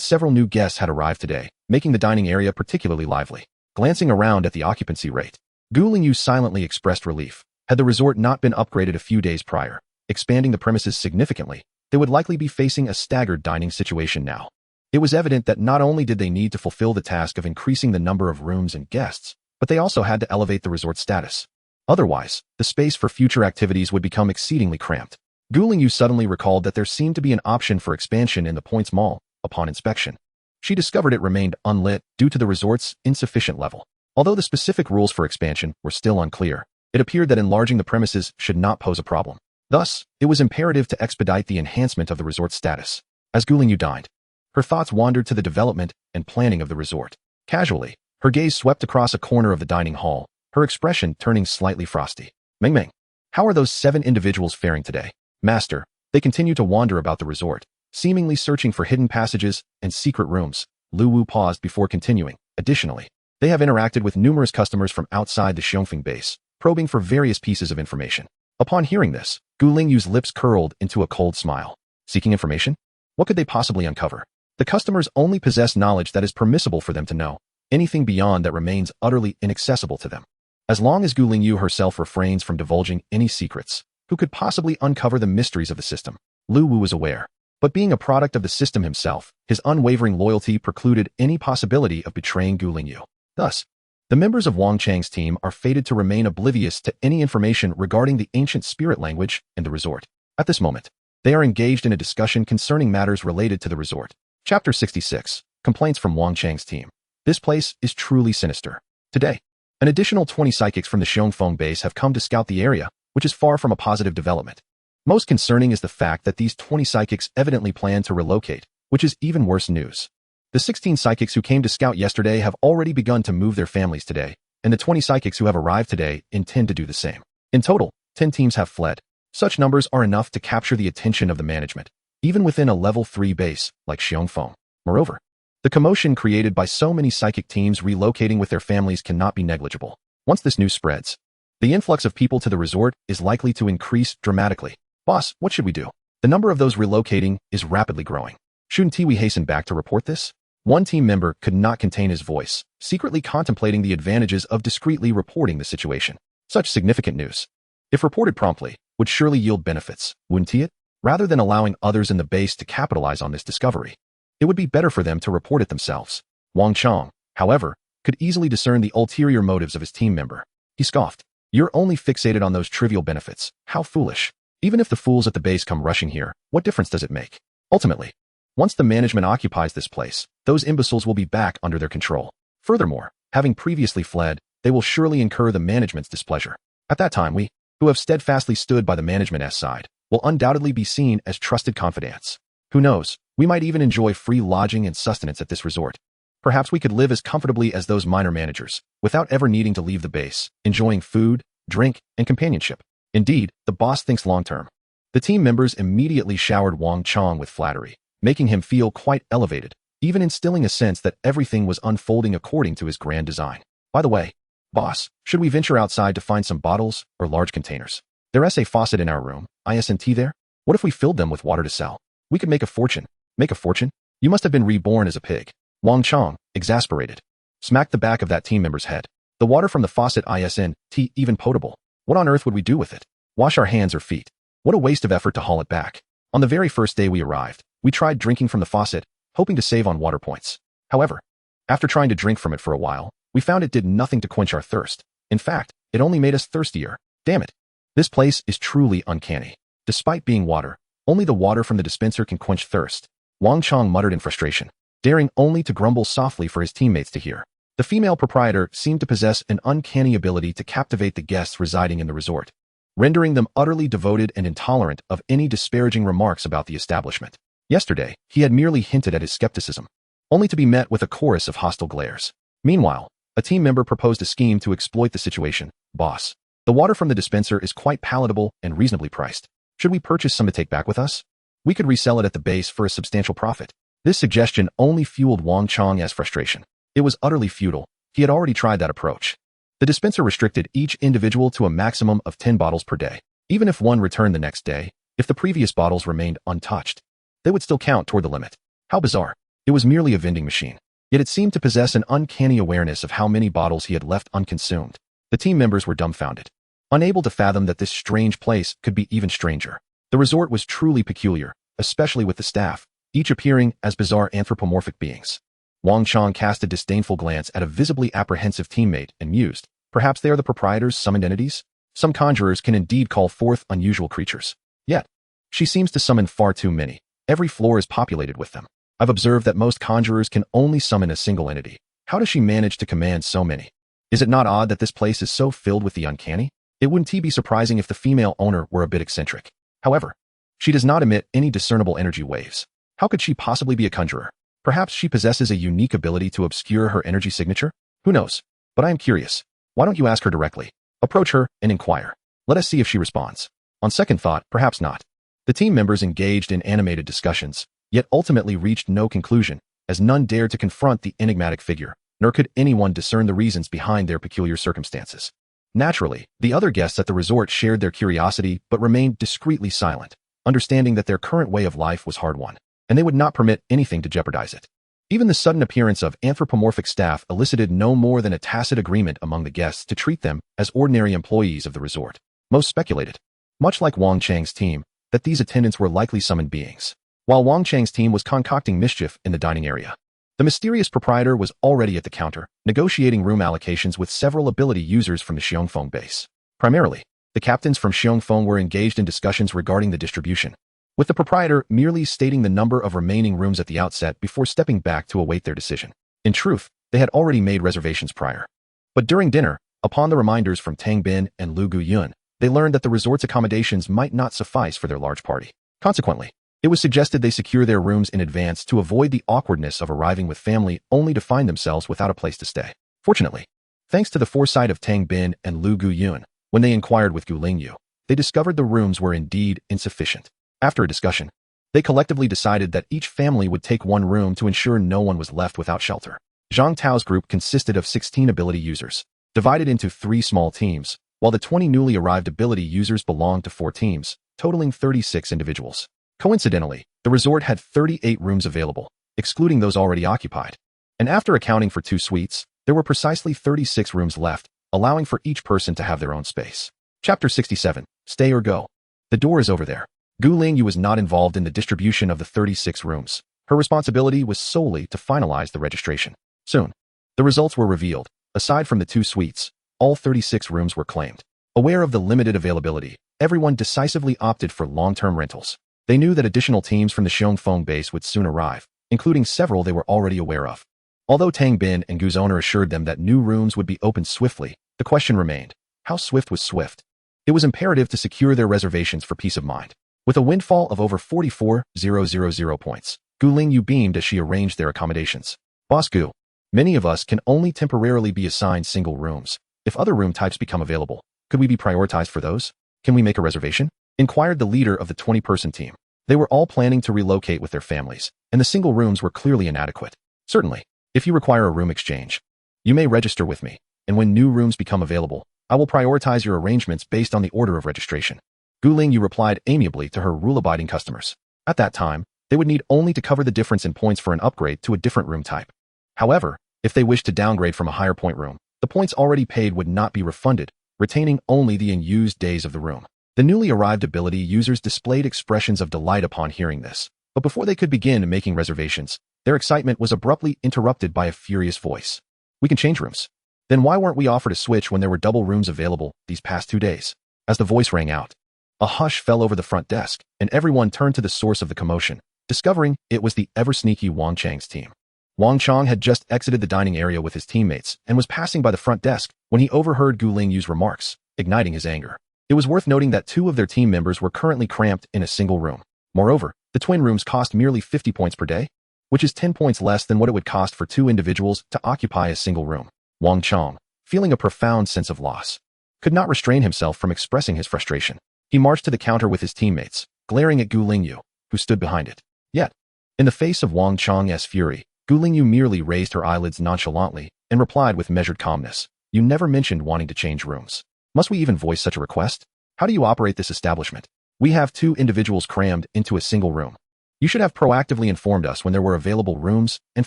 several new guests had arrived today, making the dining area particularly lively. Glancing around at the occupancy rate, Gu Lingyu silently expressed relief. Had the resort not been upgraded a few days prior, expanding the premises significantly, they would likely be facing a staggered dining situation now. It was evident that not only did they need to fulfill the task of increasing the number of rooms and guests, but they also had to elevate the resort's status. Otherwise, the space for future activities would become exceedingly cramped. Gu Lingyu suddenly recalled that there seemed to be an option for expansion in the Points Mall. Upon inspection, she discovered it remained unlit due to the resort's insufficient level. Although the specific rules for expansion were still unclear, it appeared that enlarging the premises should not pose a problem. Thus, it was imperative to expedite the enhancement of the resort's status. As Gu Lingyu dined, her thoughts wandered to the development and planning of the resort. Casually, her gaze swept across a corner of the dining hall, her expression turning slightly frosty. Meng, how are those 7 individuals faring today? Master, they continue to wander about the resort, seemingly searching for hidden passages and secret rooms. Lu Wu paused before continuing. Additionally, they have interacted with numerous customers from outside the Xiongfeng base, probing for various pieces of information. Upon hearing this, Gu Lingyu's lips curled into a cold smile. Seeking information? What could they possibly uncover? The customers only possess knowledge that is permissible for them to know. Anything beyond that remains utterly inaccessible to them. As long as Gu Lingyu herself refrains from divulging any secrets, who could possibly uncover the mysteries of the system? Lu Wu was aware. But being a product of the system himself, his unwavering loyalty precluded any possibility of betraying Gu Lingyu. Thus, the members of Wang Chang's team are fated to remain oblivious to any information regarding the ancient spirit language in the resort. At this moment, they are engaged in a discussion concerning matters related to the resort. Chapter 66. Complaints from Wang Chang's team. This place is truly sinister. Today, an additional 20 psychics from the Xiongfeng base have come to scout the area, which is far from a positive development. Most concerning is the fact that these 20 psychics evidently plan to relocate, which is even worse news. The 16 psychics who came to scout yesterday have already begun to move their families today, and the 20 psychics who have arrived today intend to do the same. In total, 10 teams have fled. Such numbers are enough to capture the attention of the management, even within a level 3 base like Xiongfeng. Moreover, the commotion created by so many psychic teams relocating with their families cannot be negligible. Once this news spreads, the influx of people to the resort is likely to increase dramatically. Boss, what should we do? The number of those relocating is rapidly growing. Shouldn't we hasten back to report this? One team member could not contain his voice, secretly contemplating the advantages of discreetly reporting the situation. Such significant news, if reported promptly, would surely yield benefits, wouldn't it? Rather than allowing others in the base to capitalize on this discovery. It would be better for them to report it themselves. Wang Chong, however, could easily discern the ulterior motives of his team member. He scoffed. You're only fixated on those trivial benefits. How foolish. Even if the fools at the base come rushing here, what difference does it make? Ultimately, once the management occupies this place, those imbeciles will be back under their control. Furthermore, having previously fled, they will surely incur the management's displeasure. At that time, we, who have steadfastly stood by the management's side, will undoubtedly be seen as trusted confidants. Who knows, we might even enjoy free lodging and sustenance at this resort. Perhaps we could live as comfortably as those minor managers, without ever needing to leave the base, enjoying food, drink, and companionship. Indeed, the boss thinks long-term. The team members immediately showered Wang Chong with flattery, making him feel quite elevated, even instilling a sense that everything was unfolding according to his grand design. By the way, boss, should we venture outside to find some bottles or large containers? There's a faucet in our room, isn't there? What if we filled them with water to sell? We could make a fortune. Make a fortune? You must have been reborn as a pig. Wang Chong, exasperated, smacked the back of that team member's head. The water from the faucet isn't even potable. What on earth would we do with it? Wash our hands or feet? What a waste of effort to haul it back. On the very first day we arrived, we tried drinking from the faucet, hoping to save on water points. However, after trying to drink from it for a while, we found it did nothing to quench our thirst. In fact, it only made us thirstier. Damn it. This place is truly uncanny. Despite being water, only the water from the dispenser can quench thirst. Wang Chong muttered in frustration, daring only to grumble softly for his teammates to hear. The female proprietor seemed to possess an uncanny ability to captivate the guests residing in the resort, rendering them utterly devoted and intolerant of any disparaging remarks about the establishment. Yesterday, he had merely hinted at his skepticism, only to be met with a chorus of hostile glares. Meanwhile, a team member proposed a scheme to exploit the situation. Boss, the water from the dispenser is quite palatable and reasonably priced. Should we purchase some to take back with us? We could resell it at the base for a substantial profit. This suggestion only fueled Wang Chong's frustration. It was utterly futile. He had already tried that approach. The dispenser restricted each individual to a maximum of 10 bottles per day. Even if one returned the next day, if the previous bottles remained untouched, they would still count toward the limit. How bizarre. It was merely a vending machine. Yet it seemed to possess an uncanny awareness of how many bottles he had left unconsumed. The team members were dumbfounded, unable to fathom that this strange place could be even stranger. The resort was truly peculiar, especially with the staff, each appearing as bizarre anthropomorphic beings. Wang Chong cast a disdainful glance at a visibly apprehensive teammate and mused, perhaps they are the proprietor's summoned entities? Some conjurers can indeed call forth unusual creatures. Yet, she seems to summon far too many. Every floor is populated with them. I've observed that most conjurers can only summon a single entity. How does she manage to command so many? Is it not odd that this place is so filled with the uncanny? It wouldn't be surprising if the female owner were a bit eccentric. However, she does not emit any discernible energy waves. How could she possibly be a conjurer? Perhaps she possesses a unique ability to obscure her energy signature? Who knows? But I am curious. Why don't you ask her directly? Approach her and inquire. Let us see if she responds. On second thought, perhaps not. The team members engaged in animated discussions, yet ultimately reached no conclusion, as none dared to confront the enigmatic figure, nor could anyone discern the reasons behind their peculiar circumstances. Naturally, the other guests at the resort shared their curiosity but remained discreetly silent, understanding that their current way of life was hard-won, and they would not permit anything to jeopardize it. Even the sudden appearance of anthropomorphic staff elicited no more than a tacit agreement among the guests to treat them as ordinary employees of the resort. Most speculated, much like Wang Chang's team, that these attendants were likely summoned beings. While Wang Chang's team was concocting mischief in the dining area, the mysterious proprietor was already at the counter, negotiating room allocations with several ability users from the Xiongfeng base. Primarily, the captains from Xiongfeng were engaged in discussions regarding the distribution, with the proprietor merely stating the number of remaining rooms at the outset before stepping back to await their decision. In truth, they had already made reservations prior. But during dinner, upon the reminders from Tang Bin and Lu Guyun, they learned that the resort's accommodations might not suffice for their large party. Consequently, it was suggested they secure their rooms in advance to avoid the awkwardness of arriving with family only to find themselves without a place to stay. Fortunately, thanks to the foresight of Tang Bin and Lu Guyun, when they inquired with Lingyu, they discovered the rooms were indeed insufficient. After a discussion, they collectively decided that each family would take one room to ensure no one was left without shelter. Zhang Tao's group consisted of 16 ability users, divided into 3 small teams, while the 20 newly arrived ability users belonged to 4 teams, totaling 36 individuals. Coincidentally, the resort had 38 rooms available, excluding those already occupied. And after accounting for 2 suites, there were precisely 36 rooms left, allowing for each person to have their own space. Chapter 67. Stay or go. The door is over there. Lingyu was not involved in the distribution of the 36 rooms, Her responsibility was solely to finalize the registration. Soon, the results were revealed. Aside from the 2 suites, all 36 rooms were claimed. Aware of the limited availability, everyone decisively opted for long-term rentals. They knew that additional teams from the Xiongfeng base would soon arrive, including several they were already aware of. Although Tang Bin and Gu's owner assured them that new rooms would be opened swiftly, the question remained, how swift was swift? It was imperative to secure their reservations for peace of mind. With a windfall of over 44,000 points, Gu Lingyu beamed as she arranged their accommodations. Boss Gu, many of us can only temporarily be assigned single rooms. If other room types become available, could we be prioritized for those? Can we make a reservation? Inquired the leader of the 20-person team. They were all planning to relocate with their families, and the single rooms were clearly inadequate. Certainly, if you require a room exchange, you may register with me, and when new rooms become available, I will prioritize your arrangements based on the order of registration. Gu Lingyu replied amiably to her rule-abiding customers. At that time, they would need only to cover the difference in points for an upgrade to a different room type. However, if they wished to downgrade from a higher point room, the points already paid would not be refunded, retaining only the unused days of the room. The newly arrived ability users displayed expressions of delight upon hearing this, but before they could begin making reservations, their excitement was abruptly interrupted by a furious voice. We can change rooms. Then why weren't we offered a switch when there were double rooms available these past 2 days? As the voice rang out, a hush fell over the front desk, and everyone turned to the source of the commotion, discovering it was the ever-sneaky Wang Chang's team. Wang Chang had just exited the dining area with his teammates and was passing by the front desk when he overheard Gu Lingyu's remarks, igniting his anger. It was worth noting that 2 of their team members were currently cramped in a single room. Moreover, the twin rooms cost merely 50 points per day, which is 10 points less than what it would cost for 2 individuals to occupy a single room. Wang Chang, feeling a profound sense of loss, could not restrain himself from expressing his frustration. He marched to the counter with his teammates, glaring at Gu Lingyu, who stood behind it. Yet, in the face of Wang Chang's fury, Gu Lingyu merely raised her eyelids nonchalantly and replied with measured calmness, "You never mentioned wanting to change rooms. Must we even voice such a request? How do you operate this establishment? We have 2 individuals crammed into a single room. You should have proactively informed us when there were available rooms and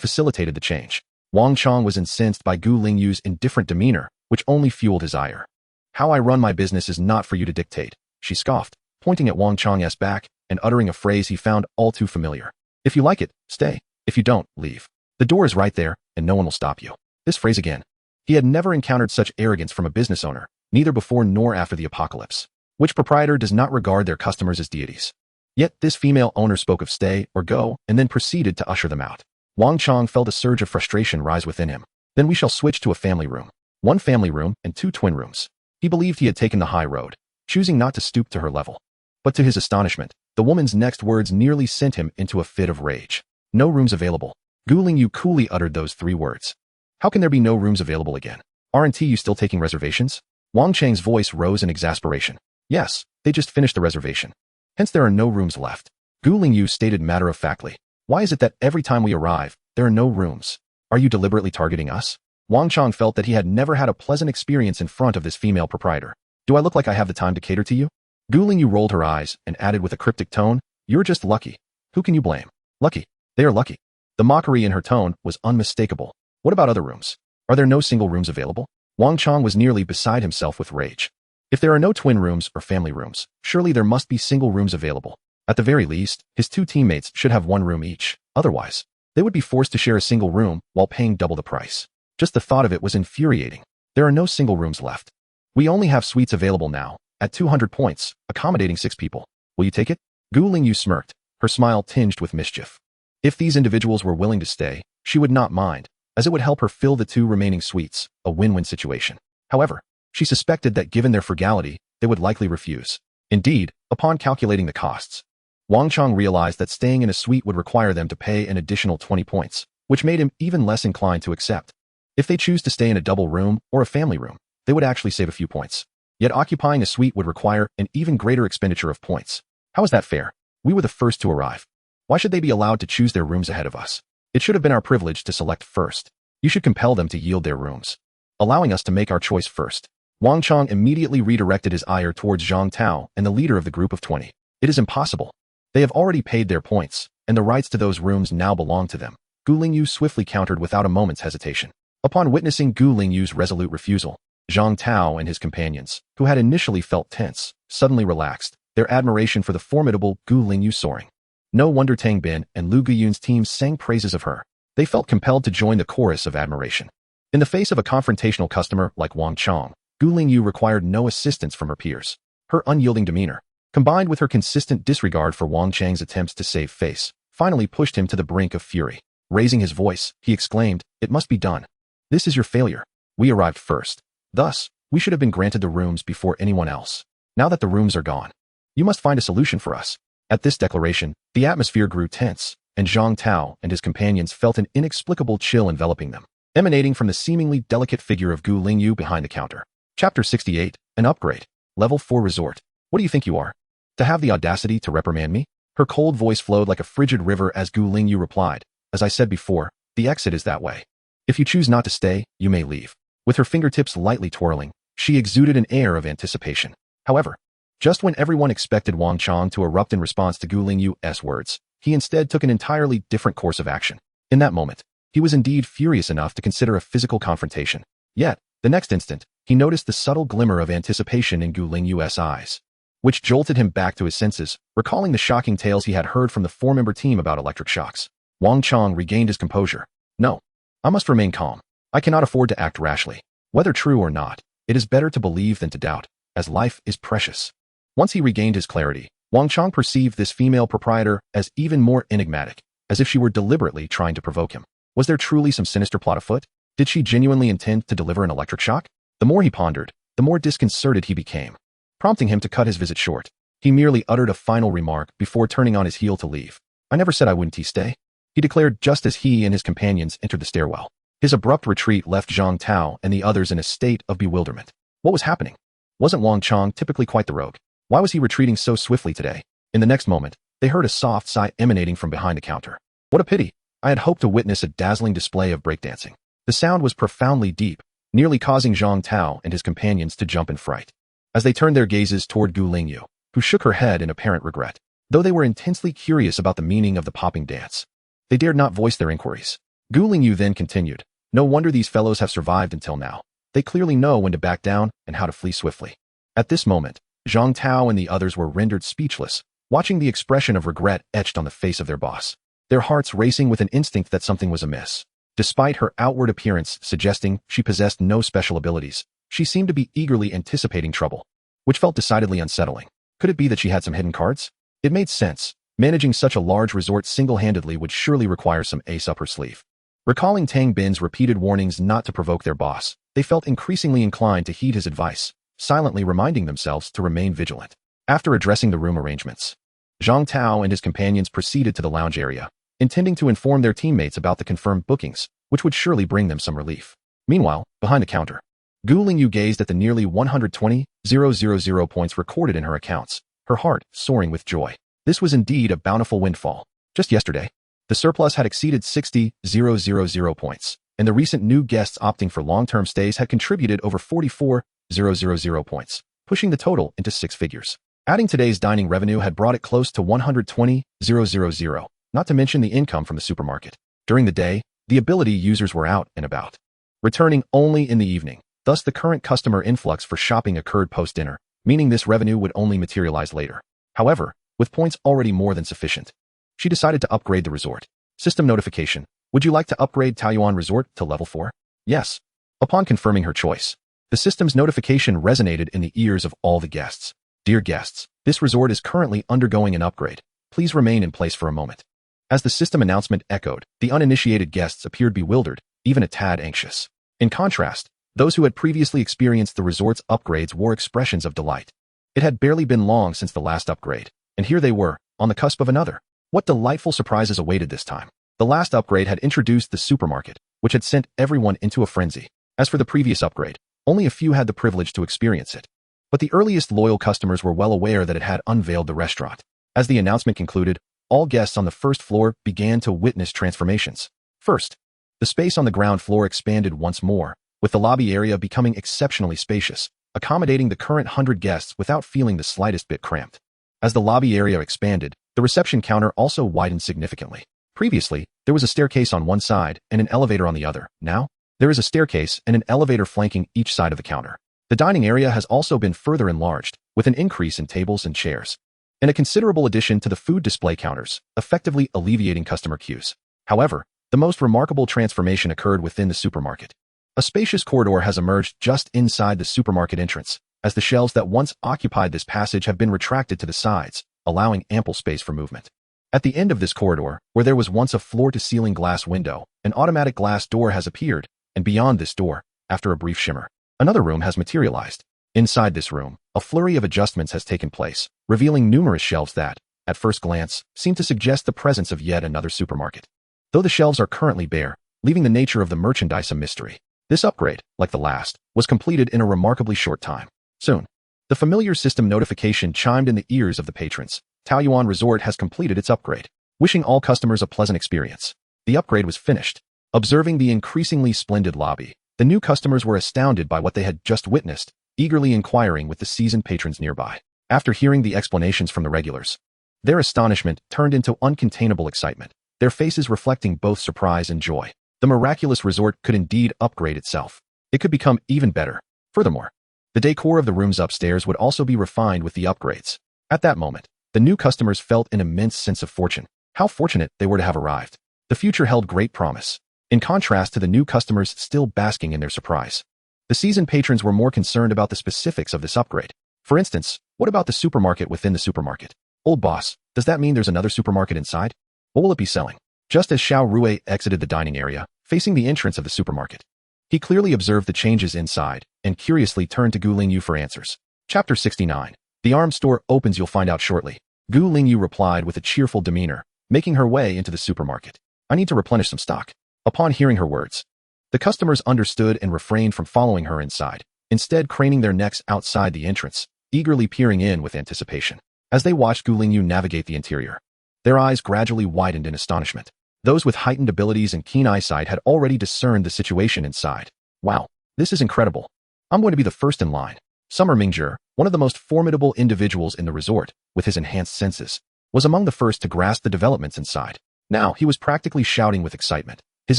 facilitated the change." Wang Chang was incensed by Gu Lingyu's indifferent demeanor, which only fueled his ire. "How I run my business is not for you to dictate," she scoffed, pointing at Wang Chang's back and uttering a phrase he found all too familiar. "If you like it, stay. If you don't, leave. The door is right there, and no one will stop you." This phrase again. He had never encountered such arrogance from a business owner, neither before nor after the apocalypse. Which proprietor does not regard their customers as deities? Yet this female owner spoke of stay or go and then proceeded to usher them out. Wang Chang felt a surge of frustration rise within him. Then we shall switch to a family room. 1 family room and 2 twin rooms. He believed he had taken the high road, choosing not to stoop to her level. But to his astonishment, the woman's next words nearly sent him into a fit of rage. "No rooms available." Gu Lingyu coolly uttered those 3 words. "How can there be no rooms available again? Aren't you still taking reservations?" Wang Chang's voice rose in exasperation. "Yes, they just finished the reservation. Hence there are no rooms left." Gu Lingyu stated matter-of-factly. "Why is it that every time we arrive, there are no rooms? Are you deliberately targeting us?" Wang Chang felt that he had never had a pleasant experience in front of this female proprietor. "Do I look like I have the time to cater to you?" Gu Lingyu rolled her eyes and added with a cryptic tone, "You're just lucky. Who can you blame? Lucky. They are lucky." The mockery in her tone was unmistakable. "What about other rooms? Are there no single rooms available?" Wang Chang was nearly beside himself with rage. If there are no twin rooms or family rooms, surely there must be single rooms available. At the very least, his 2 teammates should have 1 room each. Otherwise, they would be forced to share a single room while paying double the price. Just the thought of it was infuriating. There are no single rooms left. We only have suites available now, at 200 points, accommodating 6 people. Will you take it? Gu Lingyu smirked, her smile tinged with mischief. If these individuals were willing to stay, she would not mind, as it would help her fill the 2 remaining suites, a win-win situation. However, she suspected that given their frugality, they would likely refuse. Indeed, upon calculating the costs, Wang Chang realized that staying in a suite would require them to pay an additional 20 points, which made him even less inclined to accept. If they choose to stay in a double room or a family room, they would actually save a few points. Yet occupying a suite would require an even greater expenditure of points. How is that fair? We were the first to arrive. Why should they be allowed to choose their rooms ahead of us? It should have been our privilege to select first. You should compel them to yield their rooms, allowing us to make our choice first. Wang Chang immediately redirected his ire towards Zhang Tao and the leader of the group of 20. It is impossible. They have already paid their points, and the rights to those rooms now belong to them. Gu Lingyu swiftly countered without a moment's hesitation. Upon witnessing Gu Lingyu's resolute refusal, Zhang Tao and his companions, who had initially felt tense, suddenly relaxed, their admiration for the formidable Gu Lingyu soaring. No wonder Tang Bin and Lu Guyun's teams sang praises of her. They felt compelled to join the chorus of admiration. In the face of a confrontational customer like Wang Chong, Gu Lingyu required no assistance from her peers. Her unyielding demeanor, combined with her consistent disregard for Wang Chang's attempts to save face, finally pushed him to the brink of fury. Raising his voice, he exclaimed, "It must be done. This is your failure. We arrived first. Thus, we should have been granted the rooms before anyone else. Now that the rooms are gone, you must find a solution for us." At this declaration, the atmosphere grew tense, and Zhang Tao and his companions felt an inexplicable chill enveloping them, emanating from the seemingly delicate figure of Gu Lingyu behind the counter. Chapter 68, An Upgrade. Level 4 Resort. What do you think you are? To have the audacity to reprimand me? Her cold voice flowed like a frigid river as Gu Lingyu replied, "As I said before, the exit is that way. If you choose not to stay, you may leave." With her fingertips lightly twirling, she exuded an air of anticipation. However, just when everyone expected Wang Chong to erupt in response to Gu Lingyu's words, he instead took an entirely different course of action. In that moment, he was indeed furious enough to consider a physical confrontation. Yet, the next instant, he noticed the subtle glimmer of anticipation in Gu Lingyu's eyes, which jolted him back to his senses, recalling the shocking tales he had heard from the four-member team about electric shocks. Wang Chong regained his composure. "No, I must remain calm. I cannot afford to act rashly. Whether true or not, it is better to believe than to doubt, as life is precious." Once he regained his clarity, Wang Chong perceived this female proprietor as even more enigmatic, as if she were deliberately trying to provoke him. Was there truly some sinister plot afoot? Did she genuinely intend to deliver an electric shock? The more he pondered, the more disconcerted he became, prompting him to cut his visit short. He merely uttered a final remark before turning on his heel to leave. "I never said I wouldn't stay," he declared just as he and his companions entered the stairwell. His abrupt retreat left Zhang Tao and the others in a state of bewilderment. What was happening? Wasn't Wang Chong typically quite the rogue? Why was he retreating so swiftly today? In the next moment, they heard a soft sigh emanating from behind the counter. What a pity! I had hoped to witness a dazzling display of breakdancing. The sound was profoundly deep, nearly causing Zhang Tao and his companions to jump in fright, as they turned their gazes toward Gu Lingyu, who shook her head in apparent regret. Though they were intensely curious about the meaning of the popping dance, they dared not voice their inquiries. Gu Lingyu then continued, "No wonder these fellows have survived until now. They clearly know when to back down and how to flee swiftly." At this moment, Zhang Tao and the others were rendered speechless, watching the expression of regret etched on the face of their boss, their hearts racing with an instinct that something was amiss. Despite her outward appearance suggesting she possessed no special abilities, she seemed to be eagerly anticipating trouble, which felt decidedly unsettling. Could it be that she had some hidden cards? It made sense. Managing such a large resort single-handedly would surely require some ace up her sleeve. Recalling Tang Bin's repeated warnings not to provoke their boss, they felt increasingly inclined to heed his advice, silently reminding themselves to remain vigilant. After addressing the room arrangements, Zhang Tao and his companions proceeded to the lounge area, intending to inform their teammates about the confirmed bookings, which would surely bring them some relief. Meanwhile, behind the counter, Gu Lingyu gazed at the nearly 120,000 points recorded in her accounts, her heart soaring with joy. This was indeed a bountiful windfall. Just yesterday, the surplus had exceeded 60,000 points, and the recent new guests opting for long-term stays had contributed over 44,000 points, pushing the total into six figures. Adding today's dining revenue had brought it close to 120,000, not to mention the income from the supermarket. During the day, the ability users were out and about, returning only in the evening. Thus, the current customer influx for shopping occurred post-dinner, meaning this revenue would only materialize later. However, with points already more than sufficient, she decided to upgrade the resort. System notification. Would you like to upgrade Taoyuan Resort to level 4? Yes. Upon confirming her choice, the system's notification resonated in the ears of all the guests. Dear guests, this resort is currently undergoing an upgrade. Please remain in place for a moment. As the system announcement echoed, the uninitiated guests appeared bewildered, even a tad anxious. In contrast, those who had previously experienced the resort's upgrades wore expressions of delight. It had barely been long since the last upgrade, and here they were, on the cusp of another. What delightful surprises awaited this time. The last upgrade had introduced the supermarket, which had sent everyone into a frenzy. As for the previous upgrade, only a few had the privilege to experience it. But the earliest loyal customers were well aware that it had unveiled the restaurant. As the announcement concluded, all guests on the first floor began to witness transformations. First, the space on the ground floor expanded once more, with the lobby area becoming exceptionally spacious, accommodating the current 100 guests without feeling the slightest bit cramped. As the lobby area expanded, the reception counter also widened significantly. Previously, there was a staircase on one side and an elevator on the other. Now, there is a staircase and an elevator flanking each side of the counter. The dining area has also been further enlarged, with an increase in tables and chairs. and a considerable addition to the food display counters, effectively alleviating customer queues. However, the most remarkable transformation occurred within the supermarket. A spacious corridor has emerged just inside the supermarket entrance, as the shelves that once occupied this passage have been retracted to the sides, allowing ample space for movement. At the end of this corridor, where there was once a floor-to-ceiling glass window, an automatic glass door has appeared, and beyond this door, after a brief shimmer, another room has materialized. Inside this room, a flurry of adjustments has taken place, revealing numerous shelves that, at first glance, seem to suggest the presence of yet another supermarket. Though the shelves are currently bare, leaving the nature of the merchandise a mystery, this upgrade, like the last, was completed in a remarkably short time. Soon, the familiar system notification chimed in the ears of the patrons. Taoyuan Resort has completed its upgrade, wishing all customers a pleasant experience. The upgrade was finished. Observing the increasingly splendid lobby, the new customers were astounded by what they had just witnessed, eagerly inquiring with the seasoned patrons nearby. After hearing the explanations from the regulars, their astonishment turned into uncontainable excitement, their faces reflecting both surprise and joy. The miraculous resort could indeed upgrade itself. It could become even better. Furthermore, the decor of the rooms upstairs would also be refined with the upgrades. At that moment, the new customers felt an immense sense of fortune. How fortunate they were to have arrived. The future held great promise. In contrast to the new customers still basking in their surprise, the seasoned patrons were more concerned about the specifics of this upgrade. For instance, what about the supermarket within the supermarket? Old boss, does that mean there's another supermarket inside? What will it be selling? Just as Xiao Rui exited the dining area, facing the entrance of the supermarket, he clearly observed the changes inside and curiously turned to Gu Lingyu for answers. Chapter 69. The arms store opens, you'll find out shortly. Gu Lingyu replied with a cheerful demeanor, making her way into the supermarket. I need to replenish some stock. Upon hearing her words, the customers understood and refrained from following her inside, instead craning their necks outside the entrance, eagerly peering in with anticipation. As they watched Gu Lingyu navigate the interior, their eyes gradually widened in astonishment. Those with heightened abilities and keen eyesight had already discerned the situation inside. Wow, this is incredible. I'm going to be the first in line. Summer Mingjie, one of the most formidable individuals in the resort, with his enhanced senses, was among the first to grasp the developments inside. Now, he was practically shouting with excitement, his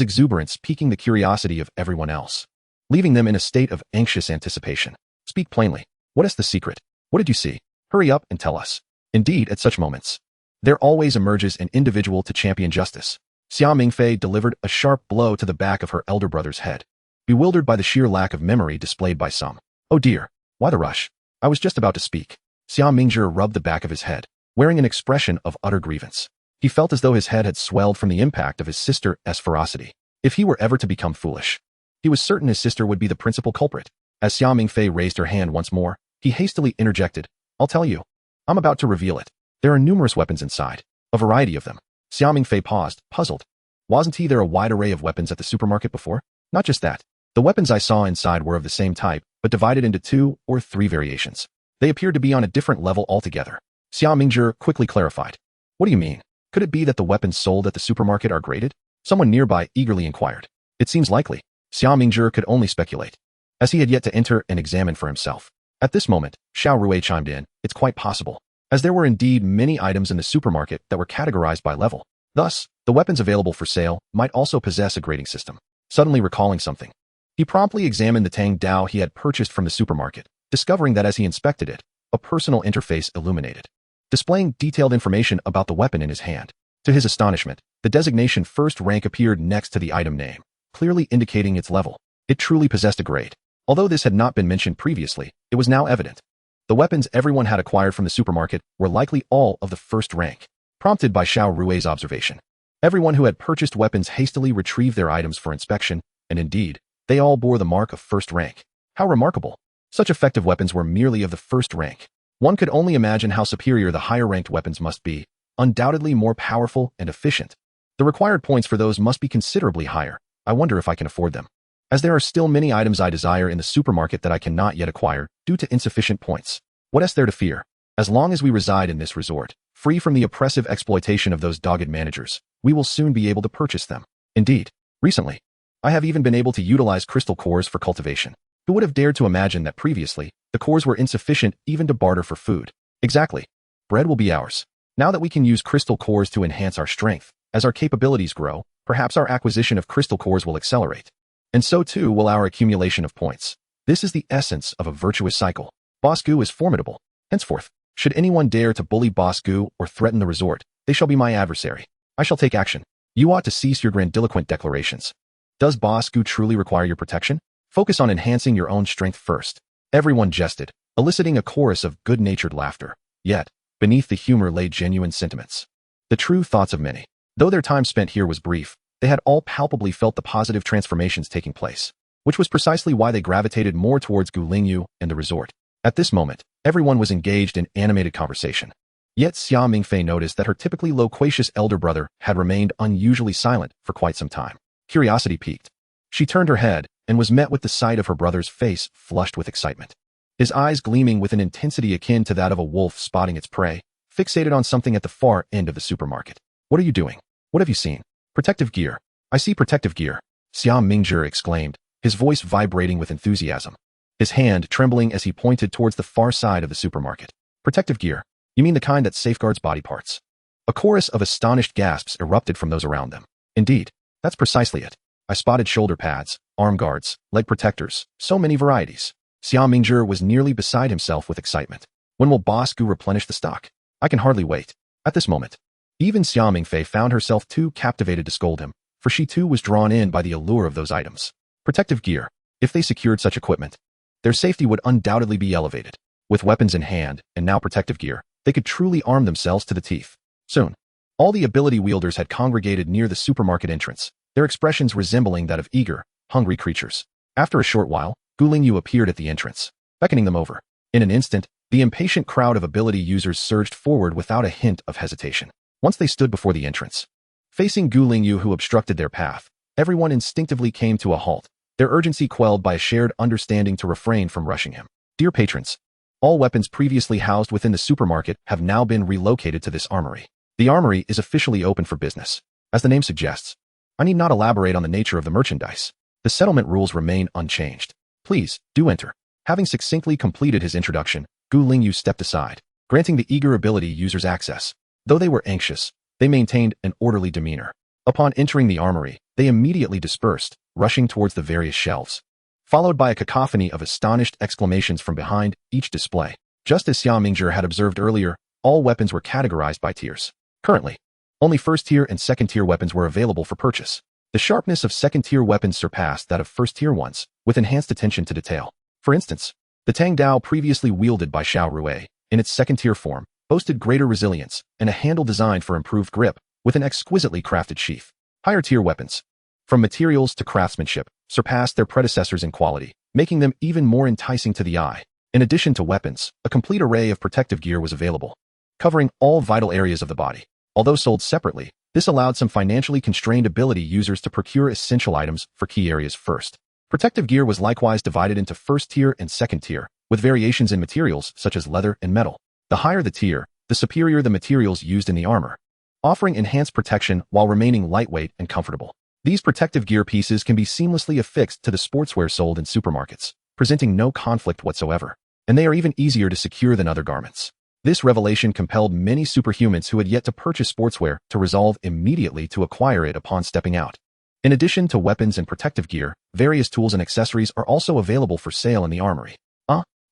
exuberance piquing the curiosity of everyone else, leaving them in a state of anxious anticipation. Speak plainly. What is the secret? What did you see? Hurry up and tell us. Indeed, at such moments, there always emerges an individual to champion justice. Xia Mingfei delivered a sharp blow to the back of her elder brother's head, bewildered by the sheer lack of memory displayed by some. Oh dear, why the rush? I was just about to speak. Xia Mingjie rubbed the back of his head, wearing an expression of utter grievance. He felt as though his head had swelled from the impact of his sister's ferocity. If he were ever to become foolish, he was certain his sister would be the principal culprit. As Xia Mingfei raised her hand once more, he hastily interjected, I'll tell you. I'm about to reveal it. There are numerous weapons inside. A variety of them. Xia Mingfei paused, puzzled. Wasn't there a wide array of weapons at the supermarket before? Not just that. The weapons I saw inside were of the same type, but divided into 2 or 3 variations. They appeared to be on a different level altogether. Xia Mingjie quickly clarified. What do you mean? Could it be that the weapons sold at the supermarket are graded? Someone nearby eagerly inquired. It seems likely. Xia Mingjie could only speculate, as he had yet to enter and examine for himself. At this moment, Xiao Rui chimed in. It's quite possible, as there were indeed many items in the supermarket that were categorized by level. Thus, the weapons available for sale might also possess a grading system. Suddenly recalling something, he promptly examined the Tang Dao he had purchased from the supermarket, discovering that as he inspected it, a personal interface illuminated, displaying detailed information about the weapon in his hand. To his astonishment, the designation first rank appeared next to the item name, clearly indicating its level. It truly possessed a grade. Although this had not been mentioned previously, it was now evident. The weapons everyone had acquired from the supermarket were likely all of the first rank. Prompted by Xiao Rui's observation, everyone who had purchased weapons hastily retrieved their items for inspection, and indeed, they all bore the mark of first rank. How remarkable! Such effective weapons were merely of the first rank. One could only imagine how superior the higher-ranked weapons must be, undoubtedly more powerful and efficient. The required points for those must be considerably higher. I wonder if I can afford them, as there are still many items I desire in the supermarket that I cannot yet acquire due to insufficient points. What is there to fear? As long as we reside in this resort, free from the oppressive exploitation of those dogged managers, we will soon be able to purchase them. Indeed, recently, I have even been able to utilize crystal cores for cultivation. Who would have dared to imagine that previously, the cores were insufficient even to barter for food? Exactly. Bread will be ours. Now that we can use crystal cores to enhance our strength, as our capabilities grow, perhaps our acquisition of crystal cores will accelerate. And so too will our accumulation of points. This is the essence of a virtuous cycle. Boss Gu is formidable. Henceforth, Should anyone dare to bully Boss Gu or threaten the resort, they shall be my adversary. I shall take action. You ought to cease your grandiloquent declarations. Does Boss Gu truly require your protection? Focus on enhancing your own strength first. Everyone jested, eliciting a chorus of good-natured laughter. Yet, beneath the humor lay genuine sentiments. The true thoughts of many. Though their time spent here was brief, they had all palpably felt the positive transformations taking place, which was precisely why they gravitated more towards Lingyu and the resort. At this moment, everyone was engaged in animated conversation. Yet Xia Mingfei noticed that her typically loquacious elder brother had remained unusually silent for quite some time. Curiosity piqued. She turned her head and was met with the sight of her brother's face flushed with excitement. His eyes gleaming with an intensity akin to that of a wolf spotting its prey, fixated on something at the far end of the supermarket. What are you doing? What have you seen? Protective gear. I see protective gear, Xia Mingzhi exclaimed, his voice vibrating with enthusiasm. His hand trembling as he pointed towards the far side of the supermarket. Protective gear? You mean the kind that safeguards body parts? A chorus of astonished gasps erupted from those around them. Indeed, that's precisely it. I spotted shoulder pads, arm guards, leg protectors, so many varieties. Xia Mingzhi was nearly beside himself with excitement. When will Boss Gu replenish the stock? I can hardly wait. At this moment, even Xia Mingfei found herself too captivated to scold him, for she too was drawn in by the allure of those items. Protective gear. If they secured such equipment, their safety would undoubtedly be elevated. With weapons in hand, and now protective gear, they could truly arm themselves to the teeth. Soon, all the ability wielders had congregated near the supermarket entrance, their expressions resembling that of eager, hungry creatures. After a short while, Lingyu appeared at the entrance, beckoning them over. In an instant, the impatient crowd of ability users surged forward without a hint of hesitation. Once they stood before the entrance, facing Lingyu who obstructed their path, everyone instinctively came to a halt, their urgency quelled by a shared understanding to refrain from rushing him. Dear patrons, all weapons previously housed within the supermarket have now been relocated to this armory. The armory is officially open for business. As the name suggests, I need not elaborate on the nature of the merchandise. The settlement rules remain unchanged. Please, do enter. Having succinctly completed his introduction, Lingyu stepped aside, granting the eager ability users access. Though they were anxious, they maintained an orderly demeanor. Upon entering the armory, they immediately dispersed, rushing towards the various shelves, followed by a cacophony of astonished exclamations from behind each display. Just as Xia Mingzhi had observed earlier, all weapons were categorized by tiers. Currently, only first-tier and second-tier weapons were available for purchase. The sharpness of second-tier weapons surpassed that of first-tier ones, with enhanced attention to detail. For instance, the Tang Dao previously wielded by Xiao Rui, in its second-tier form, boasted greater resilience and a handle designed for improved grip, with an exquisitely crafted sheath. Higher-tier weapons, from materials to craftsmanship, surpassed their predecessors in quality, making them even more enticing to the eye. In addition to weapons, a complete array of protective gear was available, covering all vital areas of the body. Although sold separately, this allowed some financially constrained ability users to procure essential items for key areas first. Protective gear was likewise divided into first-tier and second-tier, with variations in materials such as leather and metal. The higher the tier, the superior the materials used in the armor, offering enhanced protection while remaining lightweight and comfortable. These protective gear pieces can be seamlessly affixed to the sportswear sold in supermarkets, presenting no conflict whatsoever, and they are even easier to secure than other garments. This revelation compelled many superhumans who had yet to purchase sportswear to resolve immediately to acquire it upon stepping out. In addition to weapons and protective gear, various tools and accessories are also available for sale in the armory.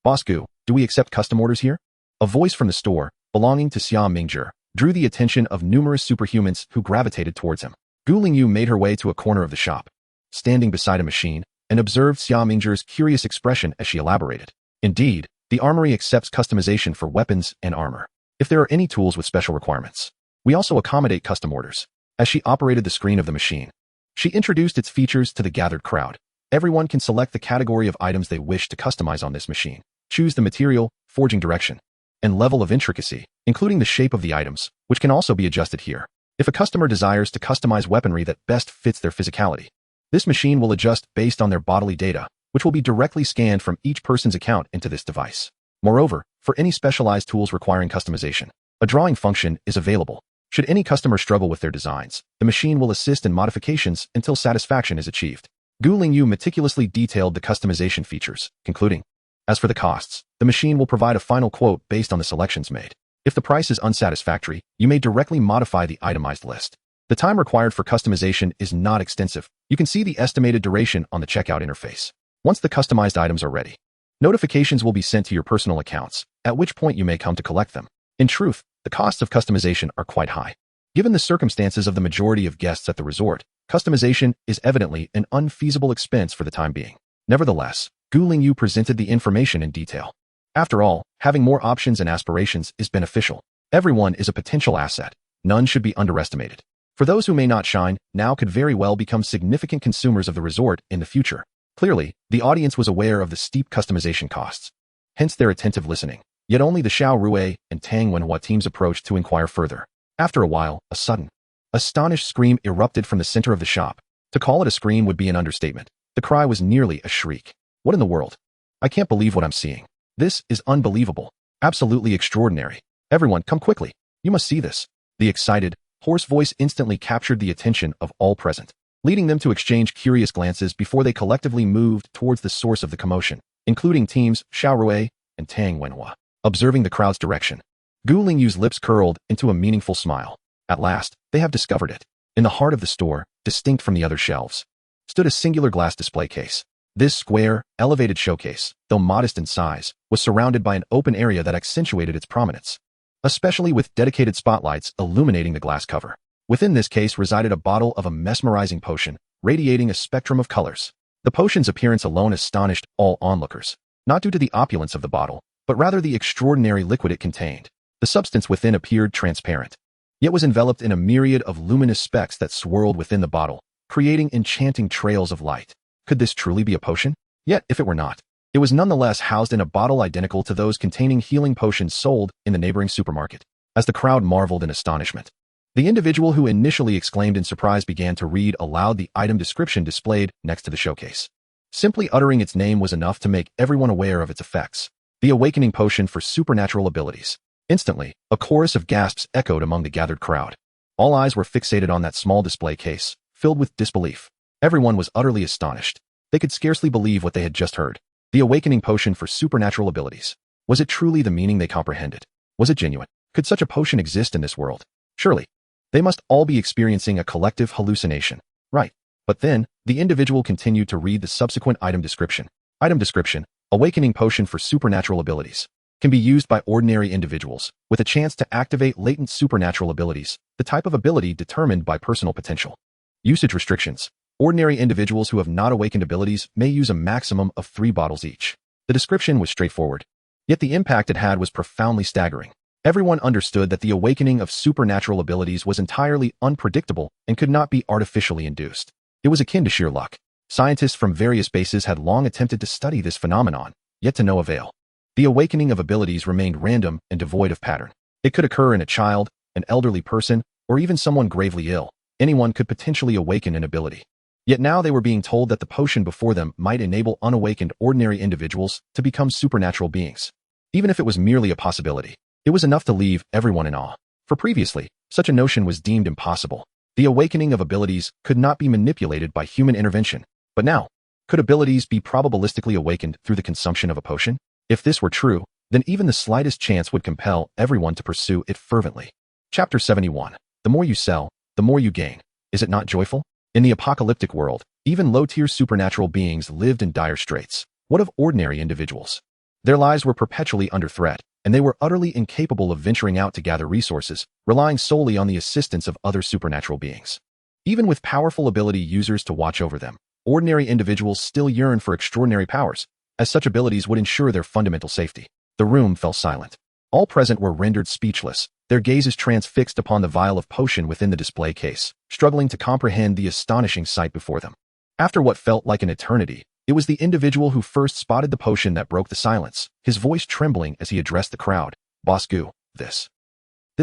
Boss Gu, do we accept custom orders here? A voice from the store, belonging to Xia Mingzhi, drew the attention of numerous superhumans who gravitated towards him. Lingyu made her way to a corner of the shop, standing beside a machine, and observed Xia Mingzhi's curious expression as she elaborated. Indeed, the armory accepts customization for weapons and armor, if there are any tools with special requirements. We also accommodate custom orders. As she operated the screen of the machine, she introduced its features to the gathered crowd. Everyone can select the category of items they wish to customize on this machine, choose the material, forging direction, and level of intricacy, including the shape of the items, which can also be adjusted here. If a customer desires to customize weaponry that best fits their physicality, this machine will adjust based on their bodily data, which will be directly scanned from each person's account into this device. Moreover, for any specialized tools requiring customization, a drawing function is available. Should any customer struggle with their designs, the machine will assist in modifications until satisfaction is achieved. Lingyu meticulously detailed the customization features, concluding, as for the costs, the machine will provide a final quote based on the selections made. If the price is unsatisfactory, you may directly modify the itemized list. The time required for customization is not extensive. You can see the estimated duration on the checkout interface. Once the customized items are ready, Notifications will be sent to your personal accounts, at which point you may come to collect them. In truth, the costs of customization are quite high. Given the circumstances of the majority of guests at the resort, customization is evidently an unfeasible expense for the time being. Nevertheless, Lingyu presented the information in detail. After all, having more options and aspirations is beneficial. Everyone is a potential asset. None should be underestimated. For those who may not shine, now could very well become significant consumers of the resort in the future. Clearly, the audience was aware of the steep customization costs. Hence their attentive listening. Yet only the Xiao Rui and Tang Wenhua teams approached to inquire further. After a while, a sudden, astonished scream erupted from the center of the shop. To call it a scream would be an understatement. The cry was nearly a shriek. What in the world? I can't believe what I'm seeing. This is unbelievable. Absolutely extraordinary. Everyone, come quickly. You must see this. The excited, hoarse voice instantly captured the attention of all present, leading them to exchange curious glances before they collectively moved towards the source of the commotion, including teams Xiao Rui and Tang Wenhua. Observing the crowd's direction, Lingyu's lips curled into a meaningful smile. At last, they have discovered it. In the heart of the store, distinct from the other shelves, stood a singular glass display case. This square, elevated showcase, though modest in size, was surrounded by an open area that accentuated its prominence, especially with dedicated spotlights illuminating the glass cover. Within this case resided a bottle of a mesmerizing potion, radiating a spectrum of colors. The potion's appearance alone astonished all onlookers, not due to the opulence of the bottle, but rather the extraordinary liquid it contained. The substance within appeared transparent, yet was enveloped in a myriad of luminous specks that swirled within the bottle, creating enchanting trails of light. Could this truly be a potion? Yet, if it were not, it was nonetheless housed in a bottle identical to those containing healing potions sold in the neighboring supermarket. As the crowd marveled in astonishment, the individual who initially exclaimed in surprise began to read aloud the item description displayed next to the showcase. Simply uttering its name was enough to make everyone aware of its effects. The awakening potion for supernatural abilities. Instantly, a chorus of gasps echoed among the gathered crowd. All eyes were fixated on that small display case, filled with disbelief. Everyone was utterly astonished. They could scarcely believe what they had just heard. The awakening potion for supernatural abilities. Was it truly the meaning they comprehended? Was it genuine? Could such a potion exist in this world? Surely, they must all be experiencing a collective hallucination. Right. But then, the individual continued to read the subsequent item description. Item description: awakening potion for supernatural abilities. Can be used by ordinary individuals, with a chance to activate latent supernatural abilities, the type of ability determined by personal potential. Usage restrictions: ordinary individuals who have not awakened abilities may use a maximum of 3 bottles each. The description was straightforward, yet the impact it had was profoundly staggering. Everyone understood that the awakening of supernatural abilities was entirely unpredictable and could not be artificially induced. It was akin to sheer luck. Scientists from various bases had long attempted to study this phenomenon, yet to no avail. The awakening of abilities remained random and devoid of pattern. It could occur in a child, an elderly person, or even someone gravely ill. Anyone could potentially awaken an ability. Yet now they were being told that the potion before them might enable unawakened ordinary individuals to become supernatural beings. Even if it was merely a possibility, it was enough to leave everyone in awe. For previously, such a notion was deemed impossible. The awakening of abilities could not be manipulated by human intervention. But now, could abilities be probabilistically awakened through the consumption of a potion? If this were true, then even the slightest chance would compel everyone to pursue it fervently. Chapter 71. The more you sell, the more you gain. Is it not joyful? In the apocalyptic world, even low-tier supernatural beings lived in dire straits. What of ordinary individuals? Their lives were perpetually under threat, and they were utterly incapable of venturing out to gather resources, relying solely on the assistance of other supernatural beings. Even with powerful ability users to watch over them, ordinary individuals still yearn for extraordinary powers, as such abilities would ensure their fundamental safety. The room fell silent. All present were rendered speechless, their gazes transfixed upon the vial of potion within the display case, struggling to comprehend the astonishing sight before them. After what felt like an eternity, it was the individual who first spotted the potion that broke the silence, his voice trembling as he addressed the crowd. Boss Gu, this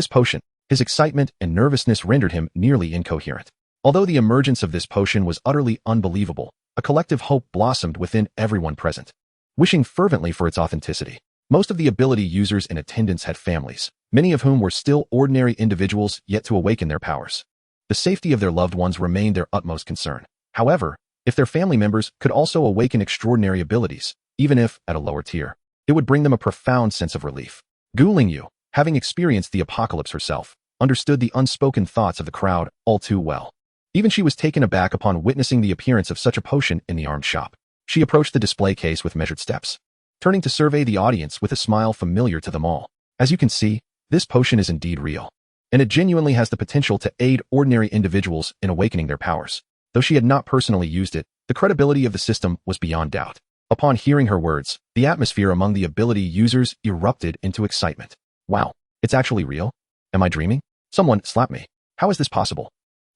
potion. His excitement and nervousness rendered him nearly incoherent. Although the emergence of this potion was utterly unbelievable, a collective hope blossomed within everyone present, wishing fervently for its authenticity. Most of the ability users in attendance had families, many of whom were still ordinary individuals yet to awaken their powers. The safety of their loved ones remained their utmost concern. However, if their family members could also awaken extraordinary abilities, even if at a lower tier, it would bring them a profound sense of relief. Lingyu, having experienced the apocalypse herself, understood the unspoken thoughts of the crowd all too well. Even she was taken aback upon witnessing the appearance of such a potion in the armed shop. She approached the display case with measured steps. turning to survey the audience with a smile familiar to them all. As you can see, this potion is indeed real, and it genuinely has the potential to aid ordinary individuals in awakening their powers. Though she had not personally used it, the credibility of the system was beyond doubt. Upon hearing her words, the atmosphere among the ability users erupted into excitement. Wow, it's actually real? Am I dreaming? Someone slap me. How is this possible?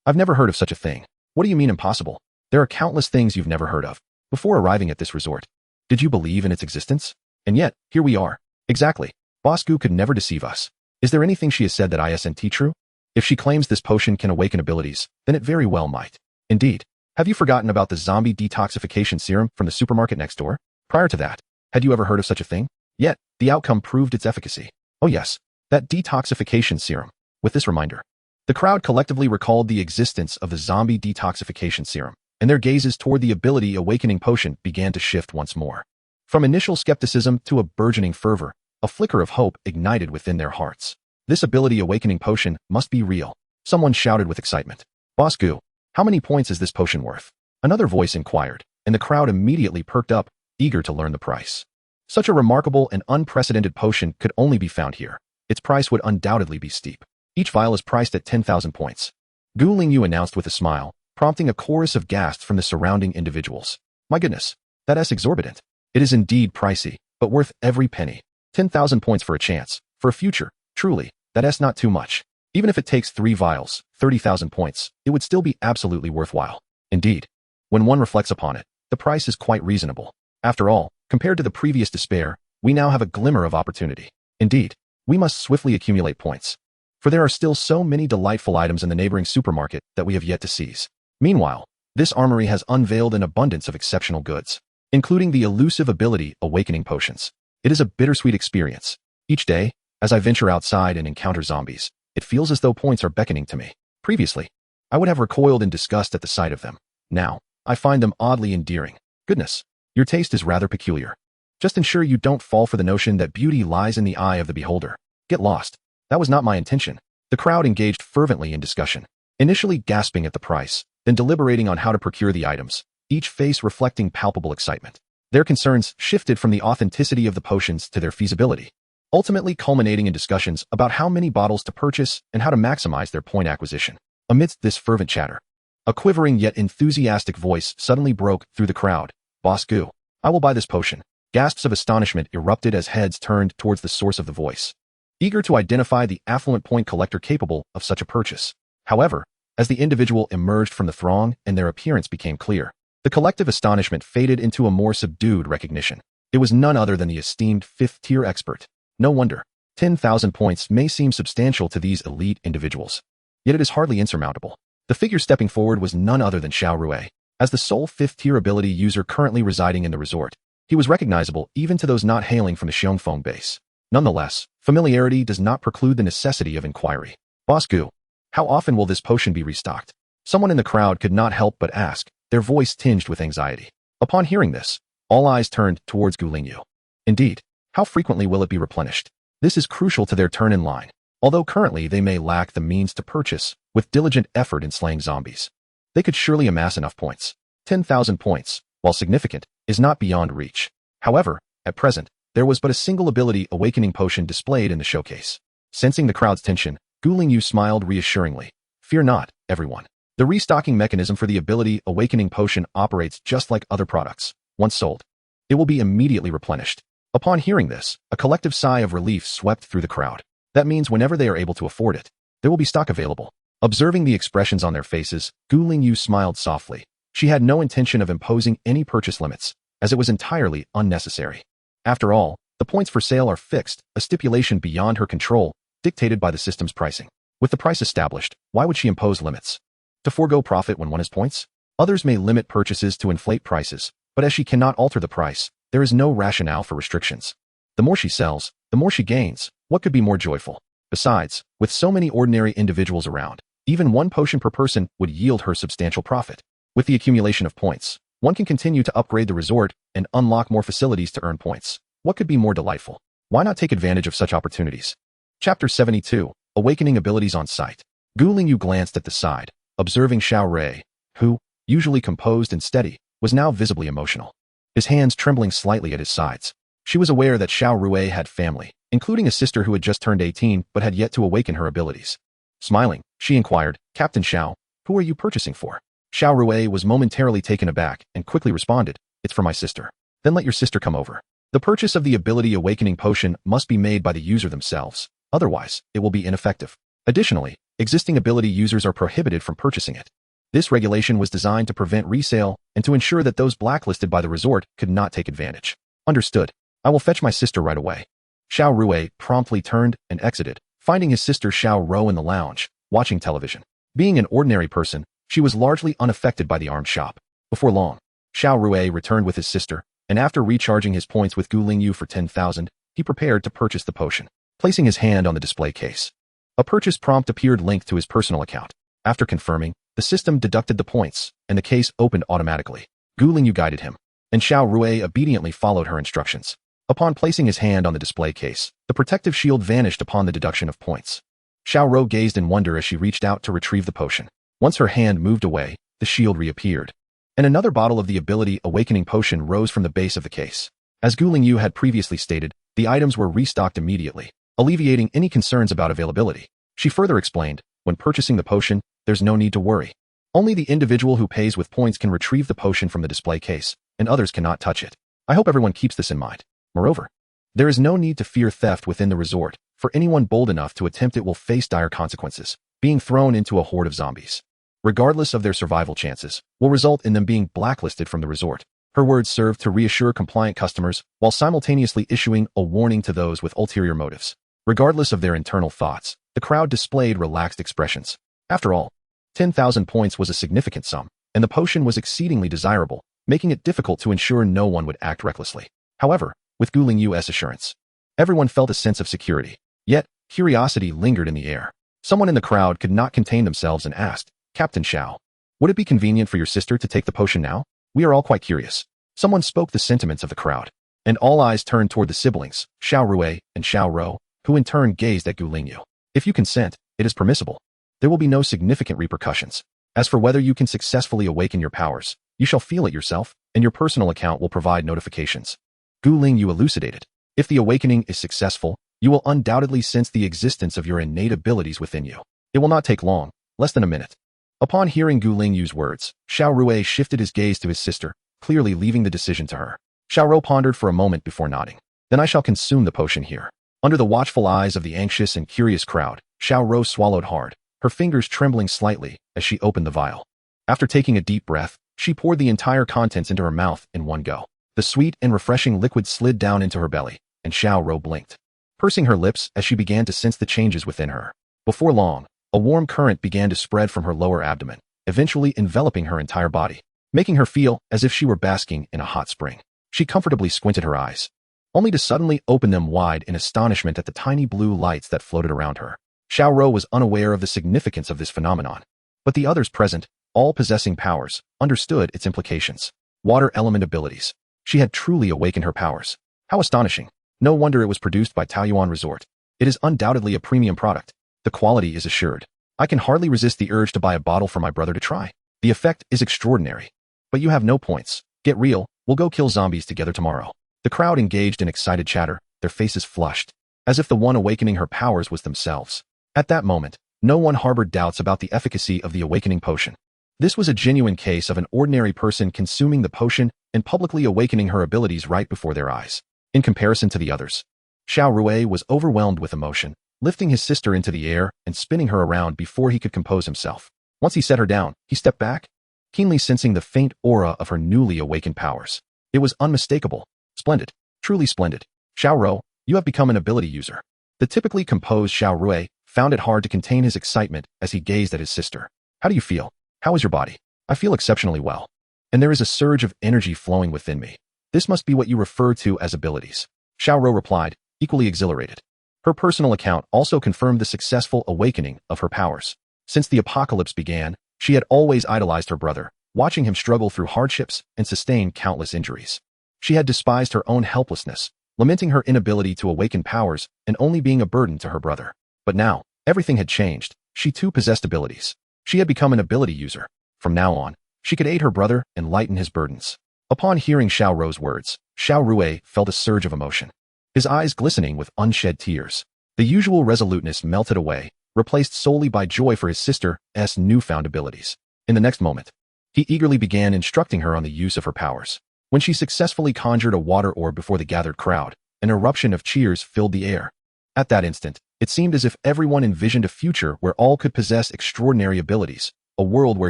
I've never heard of such a thing. What do you mean impossible? There are countless things you've never heard of. Before arriving at this resort, did you believe in its existence? And yet, here we are. Exactly. Boss Gu could never deceive us. Is there anything she has said that isn't true? If she claims this potion can awaken abilities, then it very well might. Indeed. Have you forgotten about the zombie detoxification serum from the supermarket next door? Prior to that, had you ever heard of such a thing? Yet, the outcome proved its efficacy. Oh yes, that detoxification serum. With this reminder, the crowd collectively recalled the existence of the zombie detoxification serum, and their gazes toward the ability awakening potion began to shift once more. From initial skepticism to a burgeoning fervor, a flicker of hope ignited within their hearts. This ability awakening potion must be real. Someone shouted with excitement. Boss Gu, how many points is this potion worth? Another voice inquired, and the crowd immediately perked up, eager to learn the price. Such a remarkable and unprecedented potion could only be found here. Its price would undoubtedly be steep. Each vial is priced at 10,000 points. Gu Lingyu announced with a smile, prompting a chorus of gasps from the surrounding individuals. My goodness, that's exorbitant. It is indeed pricey, but worth every penny. 10,000 points for a chance, for a future, truly, that's not too much. Even if it takes 3 vials, 30,000 points, it would still be absolutely worthwhile. Indeed, when one reflects upon it, the price is quite reasonable. After all, compared to the previous despair, we now have a glimmer of opportunity. Indeed, we must swiftly accumulate points, for there are still so many delightful items in the neighboring supermarket that we have yet to seize. Meanwhile, this armory has unveiled an abundance of exceptional goods, including the elusive ability awakening potions. It is a bittersweet experience. Each day, as I venture outside and encounter zombies, it feels as though points are beckoning to me. Previously, I would have recoiled in disgust at the sight of them. Now, I find them oddly endearing. Goodness, your taste is rather peculiar. Just ensure you don't fall for the notion that beauty lies in the eye of the beholder. Get lost. That was not my intention. The crowd engaged fervently in discussion, initially gasping at the price, then deliberating on how to procure the items, each face reflecting palpable excitement. Their concerns shifted from the authenticity of the potions to their feasibility, ultimately culminating in discussions about how many bottles to purchase and how to maximize their point acquisition. Amidst this fervent chatter, a quivering yet enthusiastic voice suddenly broke through the crowd. Boss Gu, I will buy this potion. Gasps of astonishment erupted as heads turned towards the source of the voice, eager to identify the affluent point collector capable of such a purchase. However, as the individual emerged from the throng and their appearance became clear, the collective astonishment faded into a more subdued recognition. It was none other than the esteemed 5th-tier expert. No wonder. 10,000 points may seem substantial to these elite individuals, yet it is hardly insurmountable. The figure stepping forward was none other than Xiao Rue. As the sole 5th-tier ability user currently residing in the resort, he was recognizable even to those not hailing from the Xiongfeng base. Nonetheless, familiarity does not preclude the necessity of inquiry. Boss Gu, how often will this potion be restocked? Someone in the crowd could not help but ask, their voice tinged with anxiety. Upon hearing this, all eyes turned towards Gu Lingyu. Indeed, how frequently will it be replenished? This is crucial to their turn in line, although currently they may lack the means to purchase with diligent effort in slaying zombies. They could surely amass enough points. 10,000 points, while significant, is not beyond reach. However, at present, there was but a single ability awakening potion displayed in the showcase. Sensing the crowd's tension, Gu Lingyu smiled reassuringly. Fear not, everyone. The restocking mechanism for the ability awakening potion operates just like other products. Once sold, it will be immediately replenished. Upon hearing this, a collective sigh of relief swept through the crowd. That means whenever they are able to afford it, there will be stock available. Observing the expressions on their faces, Gu Lingyu smiled softly. She had no intention of imposing any purchase limits, as it was entirely unnecessary. After all, the points for sale are fixed, a stipulation beyond her control, dictated by the system's pricing. With the price established, why would she impose limits? To forego profit when one has points? Others may limit purchases to inflate prices, but as she cannot alter the price, there is no rationale for restrictions. The more she sells, the more she gains. What could be more joyful? Besides, with so many ordinary individuals around, even one potion per person would yield her substantial profit. With the accumulation of points, one can continue to upgrade the resort and unlock more facilities to earn points. What could be more delightful? Why not take advantage of such opportunities? Chapter 72, Awakening Abilities on Site. Gu Lingyu glanced at the side, observing Xiao Rue, who, usually composed and steady, was now visibly emotional. His hands trembling slightly at his sides. She was aware that Xiao Rui had family, including a sister who had just turned 18 but had yet to awaken her abilities. Smiling, she inquired, "Captain Xiao, who are you purchasing for?" Xiao Rui was momentarily taken aback and quickly responded, "It's for my sister." "Then let your sister come over." The purchase of the ability awakening potion must be made by the user themselves, otherwise, it will be ineffective. Additionally, existing ability users are prohibited from purchasing it. This regulation was designed to prevent resale and to ensure that those blacklisted by the resort could not take advantage. Understood. I will fetch my sister right away. Xiao Rui promptly turned and exited, finding his sister Xiao Ro in the lounge, watching television. Being an ordinary person, she was largely unaffected by the armed shop. Before long, Xiao Rui returned with his sister, and after recharging his points with Lingyu for 10,000, he prepared to purchase the potion, placing his hand on the display case. A purchase prompt appeared linked to his personal account. After confirming, the system deducted the points, and the case opened automatically. Lingyu guided him, and Xiao Rui obediently followed her instructions. Upon placing his hand on the display case, the protective shield vanished upon the deduction of points. Xiao Ro gazed in wonder as she reached out to retrieve the potion. Once her hand moved away, the shield reappeared, and another bottle of the ability awakening potion rose from the base of the case. As Lingyu had previously stated, the items were restocked immediately, alleviating any concerns about availability. She further explained, when purchasing the potion, there's no need to worry. Only the individual who pays with points can retrieve the potion from the display case, and others cannot touch it. I hope everyone keeps this in mind. Moreover, there is no need to fear theft within the resort, for anyone bold enough to attempt it will face dire consequences, being thrown into a horde of zombies. Regardless of their survival chances, will result in them being blacklisted from the resort. Her words served to reassure compliant customers while simultaneously issuing a warning to those with ulterior motives. Regardless of their internal thoughts, the crowd displayed relaxed expressions. After all, 10,000 points was a significant sum, and the potion was exceedingly desirable, making it difficult to ensure no one would act recklessly. However, with Lingyu's assurance, everyone felt a sense of security. Yet, curiosity lingered in the air. Someone in the crowd could not contain themselves and asked, "Captain Xiao, would it be convenient for your sister to take the potion now? We are all quite curious." Someone spoke the sentiments of the crowd, and all eyes turned toward the siblings, Xiao Rui and Xiao Ro, who in turn gazed at Lingyu. "If you consent, it is permissible. There will be no significant repercussions. As for whether you can successfully awaken your powers, you shall feel it yourself, and your personal account will provide notifications." Lingyu elucidated. "If the awakening is successful, you will undoubtedly sense the existence of your innate abilities within you. It will not take long, less than a minute." Upon hearing Lingyu's words, Xiao Rui shifted his gaze to his sister, clearly leaving the decision to her. Xiao Ro pondered for a moment before nodding. "Then I shall consume the potion here." Under the watchful eyes of the anxious and curious crowd, Xiao Ro swallowed hard, her fingers trembling slightly as she opened the vial. After taking a deep breath, she poured the entire contents into her mouth in one go. The sweet and refreshing liquid slid down into her belly, and Xiao Ro blinked, pursing her lips as she began to sense the changes within her. Before long, a warm current began to spread from her lower abdomen, eventually enveloping her entire body, making her feel as if she were basking in a hot spring. She comfortably squinted her eyes, only to suddenly open them wide in astonishment at the tiny blue lights that floated around her. Xiao Ro was unaware of the significance of this phenomenon, but the others present, all possessing powers, understood its implications. Water element abilities. She had truly awakened her powers. How astonishing. No wonder it was produced by Taoyuan Resort. It is undoubtedly a premium product. The quality is assured. I can hardly resist the urge to buy a bottle for my brother to try. The effect is extraordinary. But you have no points. Get real, we'll go kill zombies together tomorrow. The crowd engaged in excited chatter, their faces flushed, as if the one awakening her powers was themselves. At that moment, no one harbored doubts about the efficacy of the awakening potion. This was a genuine case of an ordinary person consuming the potion and publicly awakening her abilities right before their eyes. In comparison to the others, Xiao Rui was overwhelmed with emotion, lifting his sister into the air and spinning her around before he could compose himself. Once he set her down, he stepped back, keenly sensing the faint aura of her newly awakened powers. It was unmistakable. Splendid. Truly splendid. Xiao Ro, you have become an ability user. The typically composed Xiao Rui found it hard to contain his excitement as he gazed at his sister. How do you feel? How is your body? I feel exceptionally well. And there is a surge of energy flowing within me. This must be what you refer to as abilities. Xiao Ro replied, equally exhilarated. Her personal account also confirmed the successful awakening of her powers. Since the apocalypse began, she had always idolized her brother, watching him struggle through hardships and sustain countless injuries. She had despised her own helplessness, lamenting her inability to awaken powers and only being a burden to her brother. But now, everything had changed. She too possessed abilities. She had become an ability user. From now on, she could aid her brother and lighten his burdens. Upon hearing Xiao Ro's words, Xiao Rui felt a surge of emotion, his eyes glistening with unshed tears. The usual resoluteness melted away, replaced solely by joy for his sister's newfound abilities. In the next moment, he eagerly began instructing her on the use of her powers. When she successfully conjured a water orb before the gathered crowd, an eruption of cheers filled the air. At that instant, it seemed as if everyone envisioned a future where all could possess extraordinary abilities, a world where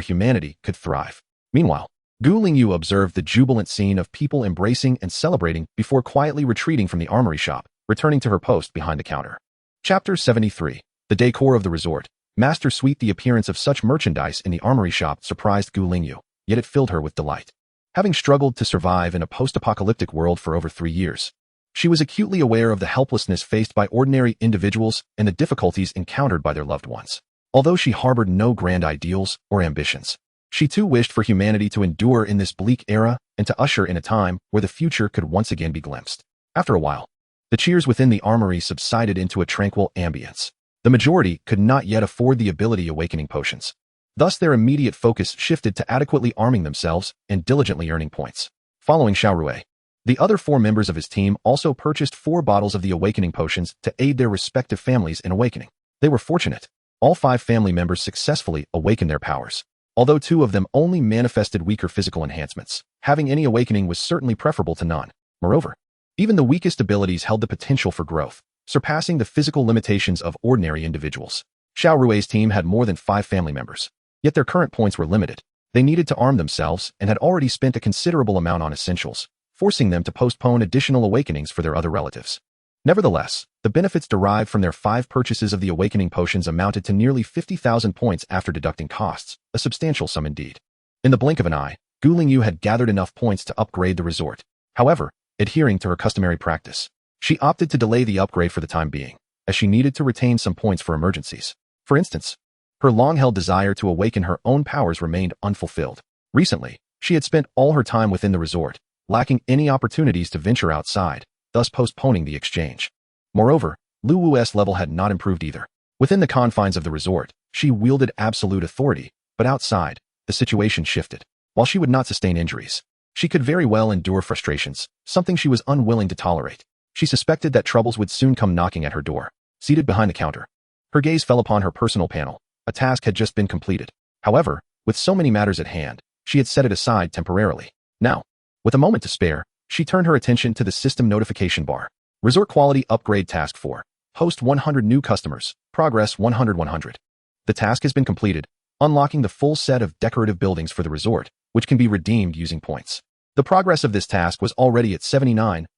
humanity could thrive. Meanwhile, Lingyu observed the jubilant scene of people embracing and celebrating before quietly retreating from the armory shop, returning to her post behind the counter. Chapter 73. The Decor of the Resort. Master Suite. The appearance of such merchandise in the armory shop surprised Lingyu, yet it filled her with delight. Having struggled to survive in a post-apocalyptic world for over 3 years, she was acutely aware of the helplessness faced by ordinary individuals and the difficulties encountered by their loved ones. Although she harbored no grand ideals or ambitions, she too wished for humanity to endure in this bleak era and to usher in a time where the future could once again be glimpsed. After a while, the cheers within the armory subsided into a tranquil ambience. The majority could not yet afford the ability awakening potions. Thus their immediate focus shifted to adequately arming themselves and diligently earning points. Following Xiao Rui, the other 4 members of his team also purchased 4 bottles of the awakening potions to aid their respective families in awakening. They were fortunate. All 5 family members successfully awakened their powers. Although 2 of them only manifested weaker physical enhancements, having any awakening was certainly preferable to none. Moreover, even the weakest abilities held the potential for growth, surpassing the physical limitations of ordinary individuals. Xiao Rui's team had more than 5 family members, yet their current points were limited. They needed to arm themselves and had already spent a considerable amount on essentials, forcing them to postpone additional awakenings for their other relatives. Nevertheless, the benefits derived from their 5 purchases of the awakening potions amounted to nearly 50,000 points after deducting costs, a substantial sum indeed. In the blink of an eye, Lingyu had gathered enough points to upgrade the resort. However, adhering to her customary practice, she opted to delay the upgrade for the time being, as she needed to retain some points for emergencies. For instance, her long-held desire to awaken her own powers remained unfulfilled. Recently, she had spent all her time within the resort, lacking any opportunities to venture outside, thus postponing the exchange. Moreover, Lu Wu's level had not improved either. Within the confines of the resort, she wielded absolute authority, but outside, the situation shifted. While she would not sustain injuries, she could very well endure frustrations, something she was unwilling to tolerate. She suspected that troubles would soon come knocking at her door. Seated behind the counter, her gaze fell upon her personal panel. A task had just been completed. However, with so many matters at hand, she had set it aside temporarily. Now, with a moment to spare, she turned her attention to the system notification bar. Resort Quality Upgrade Task 4. Host 100 new customers. Progress 100. The task has been completed, unlocking the full set of decorative buildings for the resort, which can be redeemed using points. The progress of this task was already at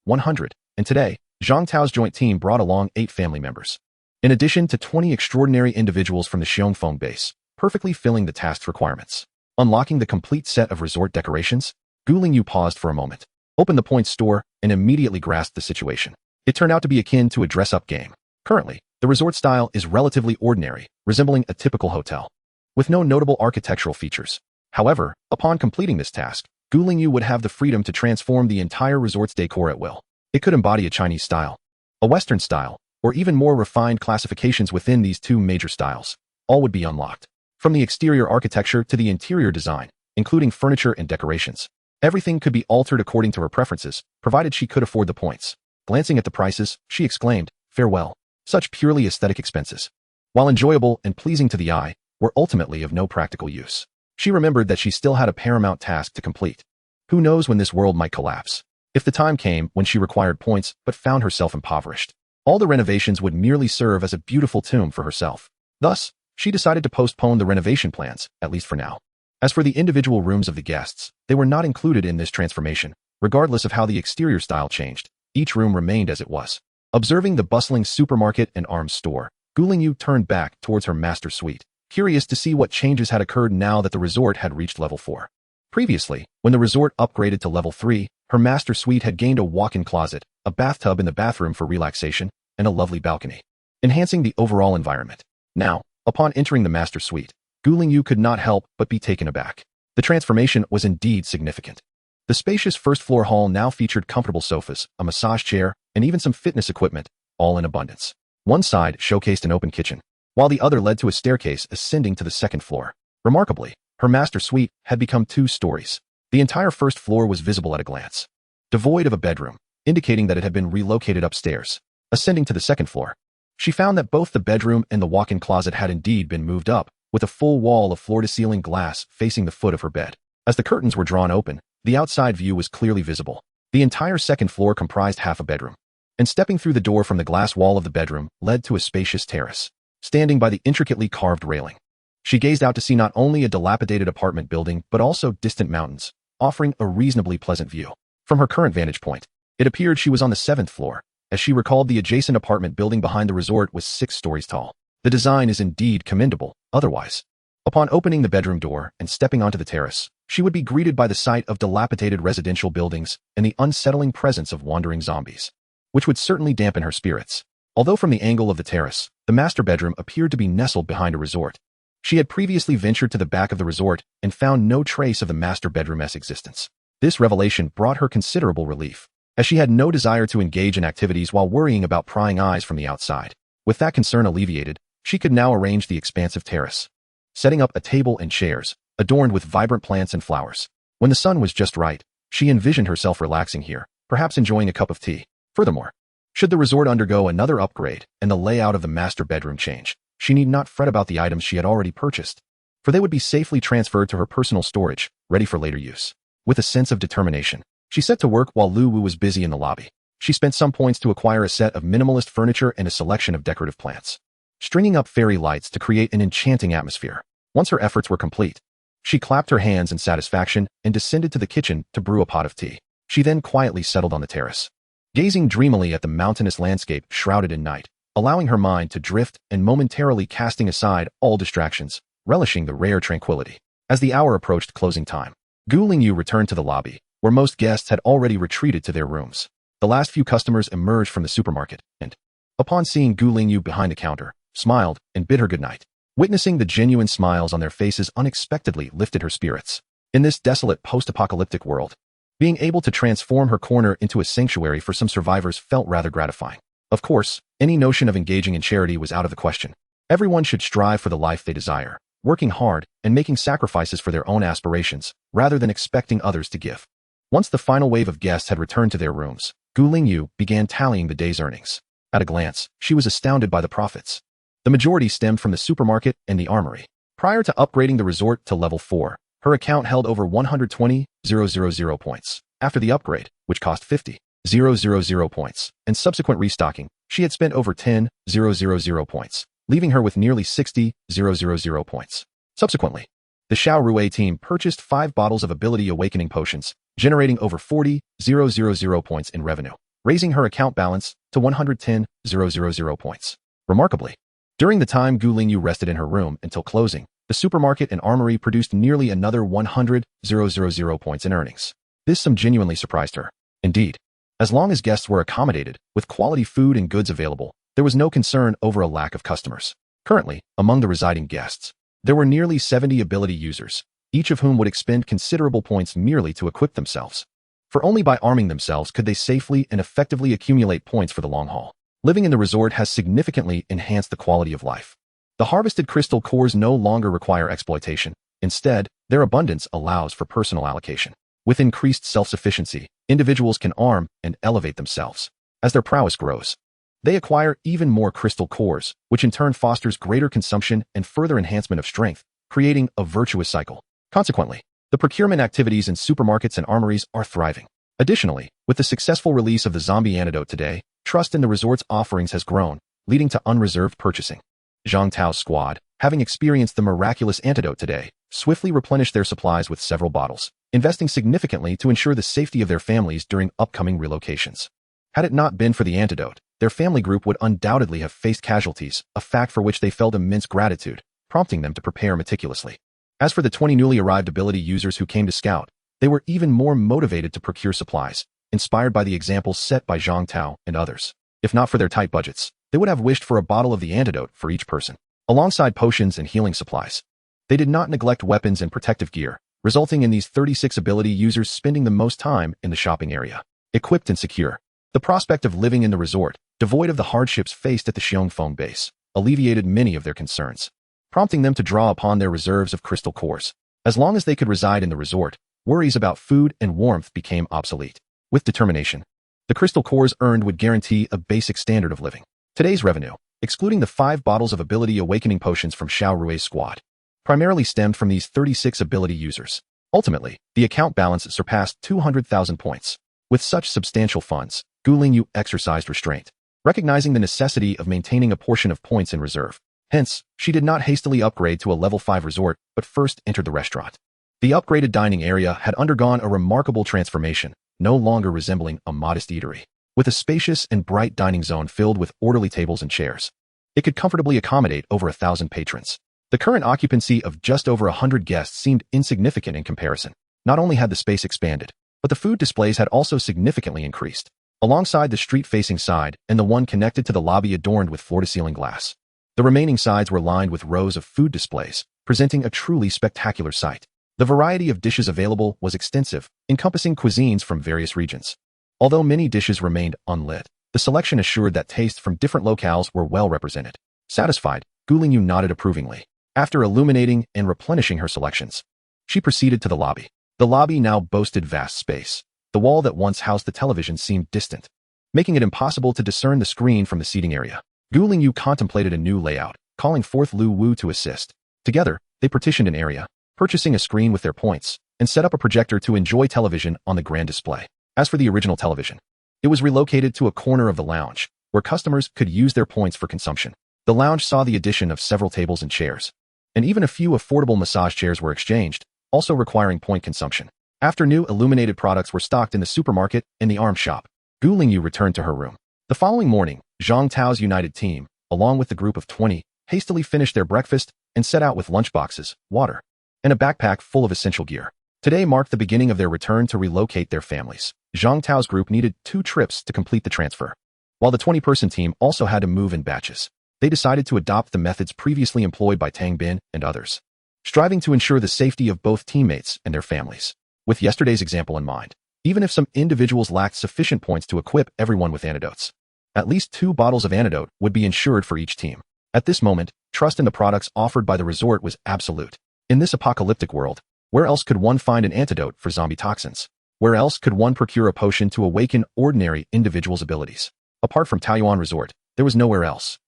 100, and today, Zhang Tao's joint team brought along 8 family members. In addition to 20 extraordinary individuals from the Xiongfeng base, perfectly filling the task's requirements. Unlocking the complete set of resort decorations, Lingyu paused for a moment, opened the points store, and immediately grasped the situation. It turned out to be akin to a dress-up game. Currently, the resort style is relatively ordinary, resembling a typical hotel, with no notable architectural features. However, upon completing this task, Lingyu would have the freedom to transform the entire resort's decor at will. It could embody a Chinese style, a Western style, or even more refined classifications within these 2 major styles. All would be unlocked. From the exterior architecture to the interior design, including furniture and decorations, everything could be altered according to her preferences, provided she could afford the points. Glancing at the prices, she exclaimed, "Farewell." Such purely aesthetic expenses, while enjoyable and pleasing to the eye, were ultimately of no practical use. She remembered that she still had a paramount task to complete. Who knows when this world might collapse? If the time came when she required points but found herself impoverished, all the renovations would merely serve as a beautiful tomb for herself. Thus, she decided to postpone the renovation plans, at least for now. As for the individual rooms of the guests, they were not included in this transformation. Regardless of how the exterior style changed, each room remained as it was. Observing the bustling supermarket and arms store, Lingyu turned back towards her master suite, curious to see what changes had occurred now that the resort had reached level 4. Previously, when the resort upgraded to level 3, her master suite had gained a walk-in closet, a bathtub in the bathroom for relaxation, and a lovely balcony, enhancing the overall environment. Now, upon entering the master suite, Lingyu could not help but be taken aback. The transformation was indeed significant. The spacious first-floor hall now featured comfortable sofas, a massage chair, and even some fitness equipment, all in abundance. One side showcased an open kitchen, while the other led to a staircase ascending to the second floor. Remarkably, her master suite had become 2 stories. The entire first floor was visible at a glance. devoid of a bedroom, indicating that it had been relocated upstairs. Ascending to the second floor, she found that both the bedroom and the walk-in closet had indeed been moved up, with a full wall of floor-to-ceiling glass facing the foot of her bed. As the curtains were drawn open, the outside view was clearly visible. The entire second floor comprised half a bedroom, and stepping through the door from the glass wall of the bedroom led to a spacious terrace. Standing by the intricately carved railing, she gazed out to see not only a dilapidated apartment building but also distant mountains, offering a reasonably pleasant view. From her current vantage point, it appeared she was on the 7th floor, as she recalled the adjacent apartment building behind the resort was 6 stories tall. The design is indeed commendable, otherwise. Upon opening the bedroom door and stepping onto the terrace, she would be greeted by the sight of dilapidated residential buildings and the unsettling presence of wandering zombies, which would certainly dampen her spirits. Although from the angle of the terrace, the master bedroom appeared to be nestled behind a resort, she had previously ventured to the back of the resort and found no trace of the master bedroom's existence. This revelation brought her considerable relief, as she had no desire to engage in activities while worrying about prying eyes from the outside. With that concern alleviated, she could now arrange the expansive terrace, setting up a table and chairs, adorned with vibrant plants and flowers. When the sun was just right, she envisioned herself relaxing here, perhaps enjoying a cup of tea. Furthermore, should the resort undergo another upgrade and the layout of the master bedroom change, she need not fret about the items she had already purchased, for they would be safely transferred to her personal storage, ready for later use. With a sense of determination, she set to work while Lu Wu was busy in the lobby. She spent some points to acquire a set of minimalist furniture and a selection of decorative plants, stringing up fairy lights to create an enchanting atmosphere. Once her efforts were complete, she clapped her hands in satisfaction and descended to the kitchen to brew a pot of tea. She then quietly settled on the terrace, gazing dreamily at the mountainous landscape shrouded in night, allowing her mind to drift and momentarily casting aside all distractions, relishing the rare tranquility. As the hour approached closing time, Lingyu returned to the lobby, where most guests had already retreated to their rooms. The last few customers emerged from the supermarket, and, upon seeing Lingyu behind the counter, smiled and bid her goodnight. Witnessing the genuine smiles on their faces unexpectedly lifted her spirits. In this desolate post-apocalyptic world, being able to transform her corner into a sanctuary for some survivors felt rather gratifying. Of course, any notion of engaging in charity was out of the question. Everyone should strive for the life they desire, working hard and making sacrifices for their own aspirations, rather than expecting others to give. Once the final wave of guests had returned to their rooms, Lingyu began tallying the day's earnings. At a glance, she was astounded by the profits. The majority stemmed from the supermarket and the armory. Prior to upgrading the resort to level 4, her account held over 120,000 points. After the upgrade, which cost 50,000 points, and subsequent restocking, she had spent over 10,000 points, leaving her with nearly 60,000 points. Subsequently, the Xiao Rue team purchased 5 bottles of Ability Awakening potions, generating over 40,000 points in revenue, raising her account balance to 110,000 points. Remarkably, during the time Lingyu rested in her room until closing, the supermarket and armory produced nearly another 100,000 points in earnings. This sum genuinely surprised her. Indeed, as long as guests were accommodated, with quality food and goods available, there was no concern over a lack of customers. Currently, among the residing guests, there were nearly 70 ability users, each of whom would expend considerable points merely to equip themselves. For only by arming themselves could they safely and effectively accumulate points for the long haul. Living in the resort has significantly enhanced the quality of life. The harvested crystal cores no longer require exploitation. Instead, their abundance allows for personal allocation. With increased self-sufficiency, individuals can arm and elevate themselves. As their prowess grows, they acquire even more crystal cores, which in turn fosters greater consumption and further enhancement of strength, creating a virtuous cycle. Consequently, the procurement activities in supermarkets and armories are thriving. Additionally, with the successful release of the zombie antidote today, trust in the resort's offerings has grown, leading to unreserved purchasing. Zhang Tao's squad, having experienced the miraculous antidote today, swiftly replenished their supplies with several bottles, investing significantly to ensure the safety of their families during upcoming relocations. Had it not been for the antidote, their family group would undoubtedly have faced casualties, a fact for which they felt immense gratitude, prompting them to prepare meticulously. As for the 20 newly arrived ability users who came to scout, they were even more motivated to procure supplies, inspired by the examples set by Zhang Tao and others. If not for their tight budgets, they would have wished for a bottle of the antidote for each person, alongside potions and healing supplies. They did not neglect weapons and protective gear, resulting in these 36 ability users spending the most time in the shopping area. Equipped and secure, the prospect of living in the resort, devoid of the hardships faced at the Xiongfeng base, alleviated many of their concerns, prompting them to draw upon their reserves of crystal cores. As long as they could reside in the resort, worries about food and warmth became obsolete. with determination. The crystal cores earned would guarantee a basic standard of living. Today's revenue, excluding the 5 bottles of ability awakening potions from Xiao Rui's squad, primarily stemmed from these 36 ability users. Ultimately, the account balance surpassed 200,000 points. With such substantial funds, Gu Lingyu exercised restraint, recognizing the necessity of maintaining a portion of points in reserve. Hence, she did not hastily upgrade to a level 5 resort, but first entered the restaurant. The upgraded dining area had undergone a remarkable transformation, no longer resembling a modest eatery. With a spacious and bright dining zone filled with orderly tables and chairs, it could comfortably accommodate over 1,000 patrons. The current occupancy of just over 100 guests seemed insignificant in comparison. Not only had the space expanded, but the food displays had also significantly increased. Alongside the street-facing side and the one connected to the lobby adorned with floor-to-ceiling glass, the remaining sides were lined with rows of food displays, presenting a truly spectacular sight. The variety of dishes available was extensive, encompassing cuisines from various regions. Although many dishes remained unlit, the selection assured that tastes from different locales were well represented. Satisfied, Gu Lingyu nodded approvingly. After illuminating and replenishing her selections, she proceeded to the lobby. The lobby now boasted vast space. The wall that once housed the television seemed distant, making it impossible to discern the screen from the seating area. Gu Lingyu contemplated a new layout, calling forth Lu Wu to assist. Together, they partitioned an area, purchasing a screen with their points, and set up a projector to enjoy television on the grand display. As for the original television, it was relocated to a corner of the lounge, where customers could use their points for consumption. The lounge saw the addition of several tables and chairs, and even a few affordable massage chairs were exchanged, also requiring point consumption. After new illuminated products were stocked in the supermarket and the arms shop, Gu Lingyu returned to her room. The following morning, Zhang Tao's united team, along with the group of 20, hastily finished their breakfast and set out with lunchboxes, water, and a backpack full of essential gear. Today marked the beginning of their return to relocate their families. Zhang Tao's group needed 2 trips to complete the transfer, while the 20-person team also had to move in batches. They decided to adopt the methods previously employed by Tang Bin and others, striving to ensure the safety of both teammates and their families. With yesterday's example in mind, even if some individuals lacked sufficient points to equip everyone with antidotes, at least 2 bottles of antidote would be ensured for each team. At this moment, trust in the products offered by the resort was absolute. In this apocalyptic world, where else could one find an antidote for zombie toxins? Where else could one procure a potion to awaken ordinary individuals' abilities? Apart from Taoyuan Resort, there was nowhere else.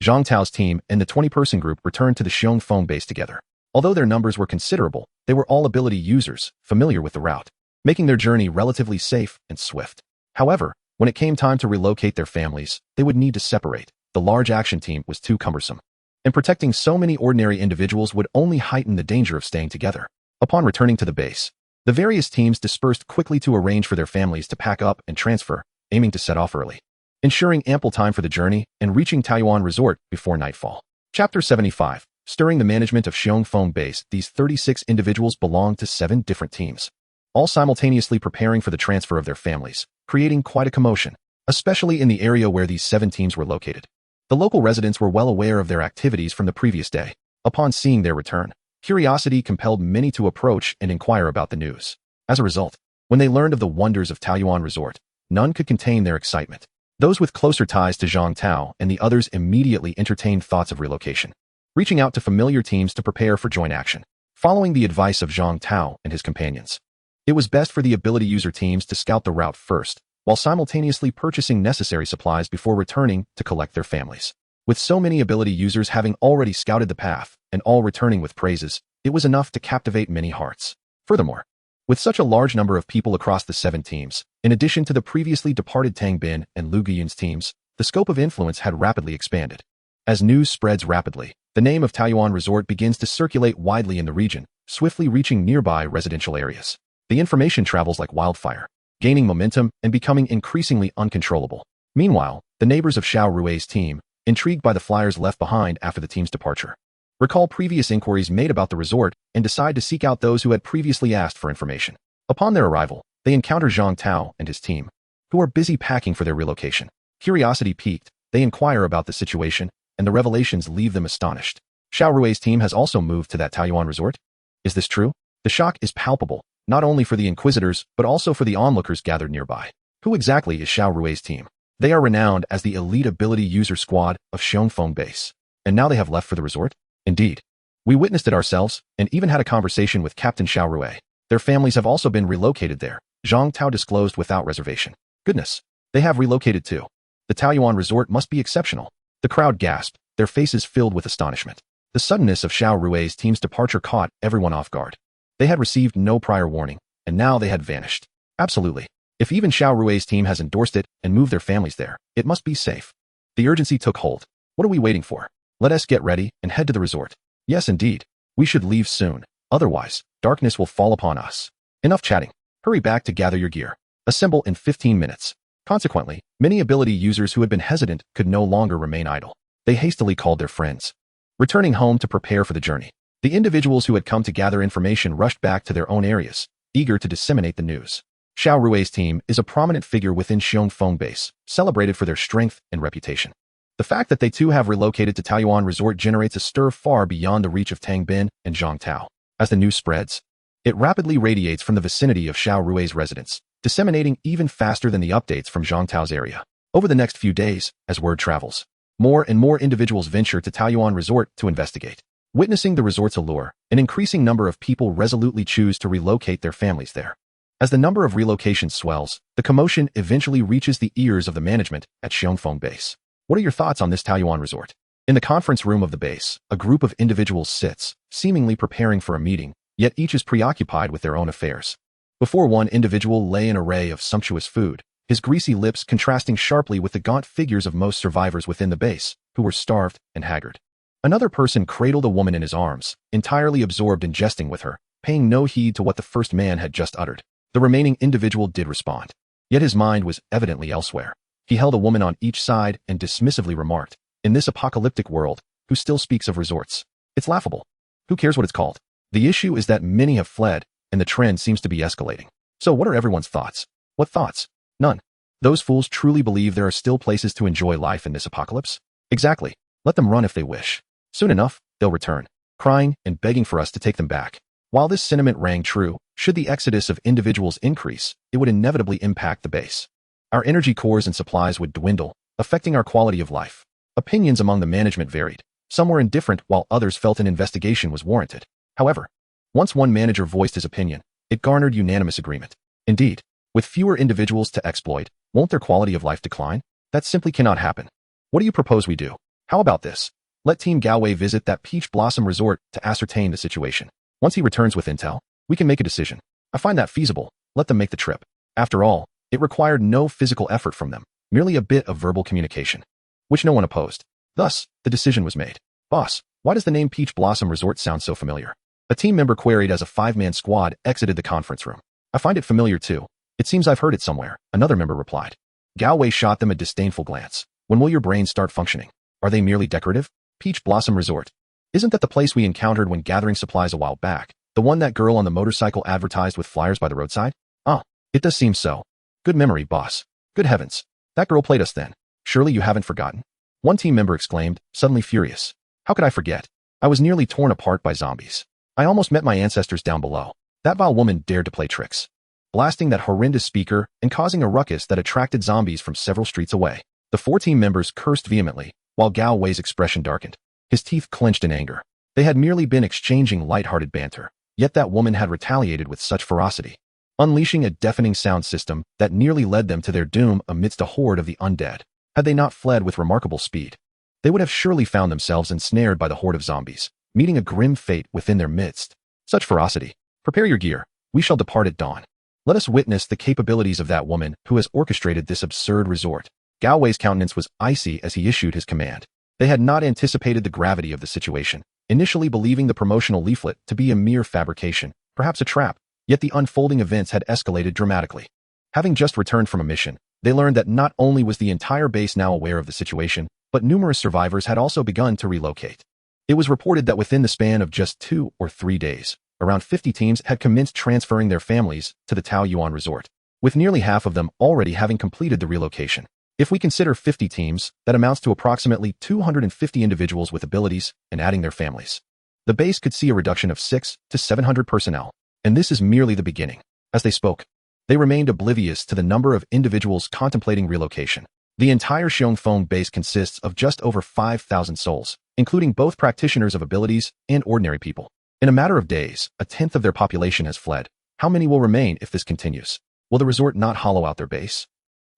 Zhang Tao's team and the 20-person group returned to the Xiongfeng base together. Although their numbers were considerable, they were all ability users, familiar with the route, making their journey relatively safe and swift. However, when it came time to relocate their families, they would need to separate. The large action team was too cumbersome, and protecting so many ordinary individuals would only heighten the danger of staying together. Upon returning to the base, the various teams dispersed quickly to arrange for their families to pack up and transfer, aiming to set off early, ensuring ample time for the journey and reaching Taoyuan Resort before nightfall. Chapter 75. Stirring the management of Xiongfeng Base. These 36 individuals belonged to 7 different teams, all simultaneously preparing for the transfer of their families, creating quite a commotion, especially in the area where these 7 teams were located. The local residents were well aware of their activities from the previous day. Upon seeing their return, curiosity compelled many to approach and inquire about the news. As a result, when they learned of the wonders of Taoyuan Resort, none could contain their excitement. Those with closer ties to Zhang Tao and the others immediately entertained thoughts of relocation, reaching out to familiar teams to prepare for joint action. Following the advice of Zhang Tao and his companions, it was best for the ability user teams to scout the route first, while simultaneously purchasing necessary supplies before returning to collect their families. With so many ability users having already scouted the path and all returning with praises, it was enough to captivate many hearts. Furthermore, with such a large number of people across the 7 teams, in addition to the previously departed Tang Bin and Lu Guyun's teams, the scope of influence had rapidly expanded. As news spreads rapidly, the name of Taoyuan Resort begins to circulate widely in the region, swiftly reaching nearby residential areas. The information travels like wildfire, gaining momentum and becoming increasingly uncontrollable. Meanwhile, the neighbors of Xiao Rui's team, intrigued by the flyers left behind after the team's departure, recall previous inquiries made about the resort and decide to seek out those who had previously asked for information. Upon their arrival, they encounter Zhang Tao and his team, who are busy packing for their relocation. Curiosity piqued, they inquire about the situation, and the revelations leave them astonished. Xiao Rui's team has also moved to that Taoyuan resort? Is this true? The shock is palpable, not only for the Inquisitors, but also for the onlookers gathered nearby. Who exactly is Xiao Rui's team? They are renowned as the elite ability user squad of Xiongfeng Base. And now they have left for the resort? Indeed. We witnessed it ourselves, and even had a conversation with Captain Xiao Rui. Their families have also been relocated there, Zhang Tao disclosed without reservation. Goodness, they have relocated too. The Taoyuan resort must be exceptional. The crowd gasped, their faces filled with astonishment. The suddenness of Xiao Rui's team's departure caught everyone off guard. They had received no prior warning, and now they had vanished. Absolutely. If even Xiao Rui's team has endorsed it and moved their families there, it must be safe. The urgency took hold. What are we waiting for? Let us get ready and head to the resort. Yes, indeed. We should leave soon. Otherwise, darkness will fall upon us. Enough chatting. Hurry back to gather your gear. Assemble in 15 minutes. Consequently, many ability users who had been hesitant could no longer remain idle. They hastily called their friends. Returning home to prepare for the journey. The individuals who had come to gather information rushed back to their own areas, eager to disseminate the news. Xiao Rui's team is a prominent figure within Xiongfeng base, celebrated for their strength and reputation. The fact that they too have relocated to Taoyuan Resort generates a stir far beyond the reach of Tang Bin and Zhang Tao. As the news spreads, it rapidly radiates from the vicinity of Xiao Rui's residence, disseminating even faster than the updates from Zhang Tao's area. Over the next few days, as word travels, more and more individuals venture to Taoyuan Resort to investigate. Witnessing the resort's allure, an increasing number of people resolutely choose to relocate their families there. As the number of relocations swells, the commotion eventually reaches the ears of the management at Xiongfeng base. What are your thoughts on this Taoyuan resort? In the conference room of the base, a group of individuals sits, seemingly preparing for a meeting, yet each is preoccupied with their own affairs. Before one individual lay an array of sumptuous food, his greasy lips contrasting sharply with the gaunt figures of most survivors within the base, who were starved and haggard. Another person cradled a woman in his arms, entirely absorbed in jesting with her, paying no heed to what the first man had just uttered. The remaining individual did respond, yet his mind was evidently elsewhere. He held a woman on each side and dismissively remarked, "In this apocalyptic world, who still speaks of resorts? It's laughable. Who cares what it's called? The issue is that many have fled, and the trend seems to be escalating. So what are everyone's thoughts? What thoughts? None. Those fools truly believe there are still places to enjoy life in this apocalypse? Exactly. Let them run if they wish. Soon enough, they'll return, crying and begging for us to take them back." While this sentiment rang true, should the exodus of individuals increase, it would inevitably impact the base. Our energy cores and supplies would dwindle, affecting our quality of life. Opinions among the management varied. Some were indifferent while others felt an investigation was warranted. However, once one manager voiced his opinion, it garnered unanimous agreement. Indeed, with fewer individuals to exploit, won't their quality of life decline? That simply cannot happen. What do you propose we do? How about this? Let Team Galway visit that Peach Blossom Resort to ascertain the situation. Once he returns with intel, we can make a decision. I find that feasible. Let them make the trip. After all, it required no physical effort from them, merely a bit of verbal communication, which no one opposed. Thus, the decision was made. Boss, why does the name Peach Blossom Resort sound so familiar? A team member queried as a 5-man squad exited the conference room. I find it familiar too. It seems I've heard it somewhere, another member replied. Galway shot them a disdainful glance. When will your brains start functioning? Are they merely decorative? Peach Blossom Resort. Isn't that the place we encountered when gathering supplies a while back? The one that girl on the motorcycle advertised with flyers by the roadside? Ah, it does seem so. Good memory, boss. Good heavens. That girl played us then. Surely you haven't forgotten? One team member exclaimed, suddenly furious. How could I forget? I was nearly torn apart by zombies. I almost met my ancestors down below. That vile woman dared to play tricks, blasting that horrendous speaker and causing a ruckus that attracted zombies from several streets away. The 4 team members cursed vehemently, while Galway's expression darkened. His teeth clenched in anger. They had merely been exchanging light-hearted banter, yet that woman had retaliated with such ferocity, unleashing a deafening sound system that nearly led them to their doom amidst a horde of the undead. Had they not fled with remarkable speed, they would have surely found themselves ensnared by the horde of zombies, meeting a grim fate within their midst. Such ferocity. Prepare your gear. We shall depart at dawn. Let us witness the capabilities of that woman who has orchestrated this absurd resort. Galway's countenance was icy as he issued his command. They had not anticipated the gravity of the situation, initially believing the promotional leaflet to be a mere fabrication, perhaps a trap, yet the unfolding events had escalated dramatically. Having just returned from a mission, they learned that not only was the entire base now aware of the situation, but numerous survivors had also begun to relocate. It was reported that within the span of just 2 or 3 days, around 50 teams had commenced transferring their families to the Taoyuan Resort, with nearly half of them already having completed the relocation. If we consider 50 teams, that amounts to approximately 250 individuals with abilities and adding their families. The base could see a reduction of 600 to 700 personnel, and this is merely the beginning. As they spoke, they remained oblivious to the number of individuals contemplating relocation. The entire Xiongfeng base consists of just over 5,000 souls, including both practitioners of abilities and ordinary people. In a matter of days, 1/10 of their population has fled, How many will remain if this continues? Will the resort not hollow out their base?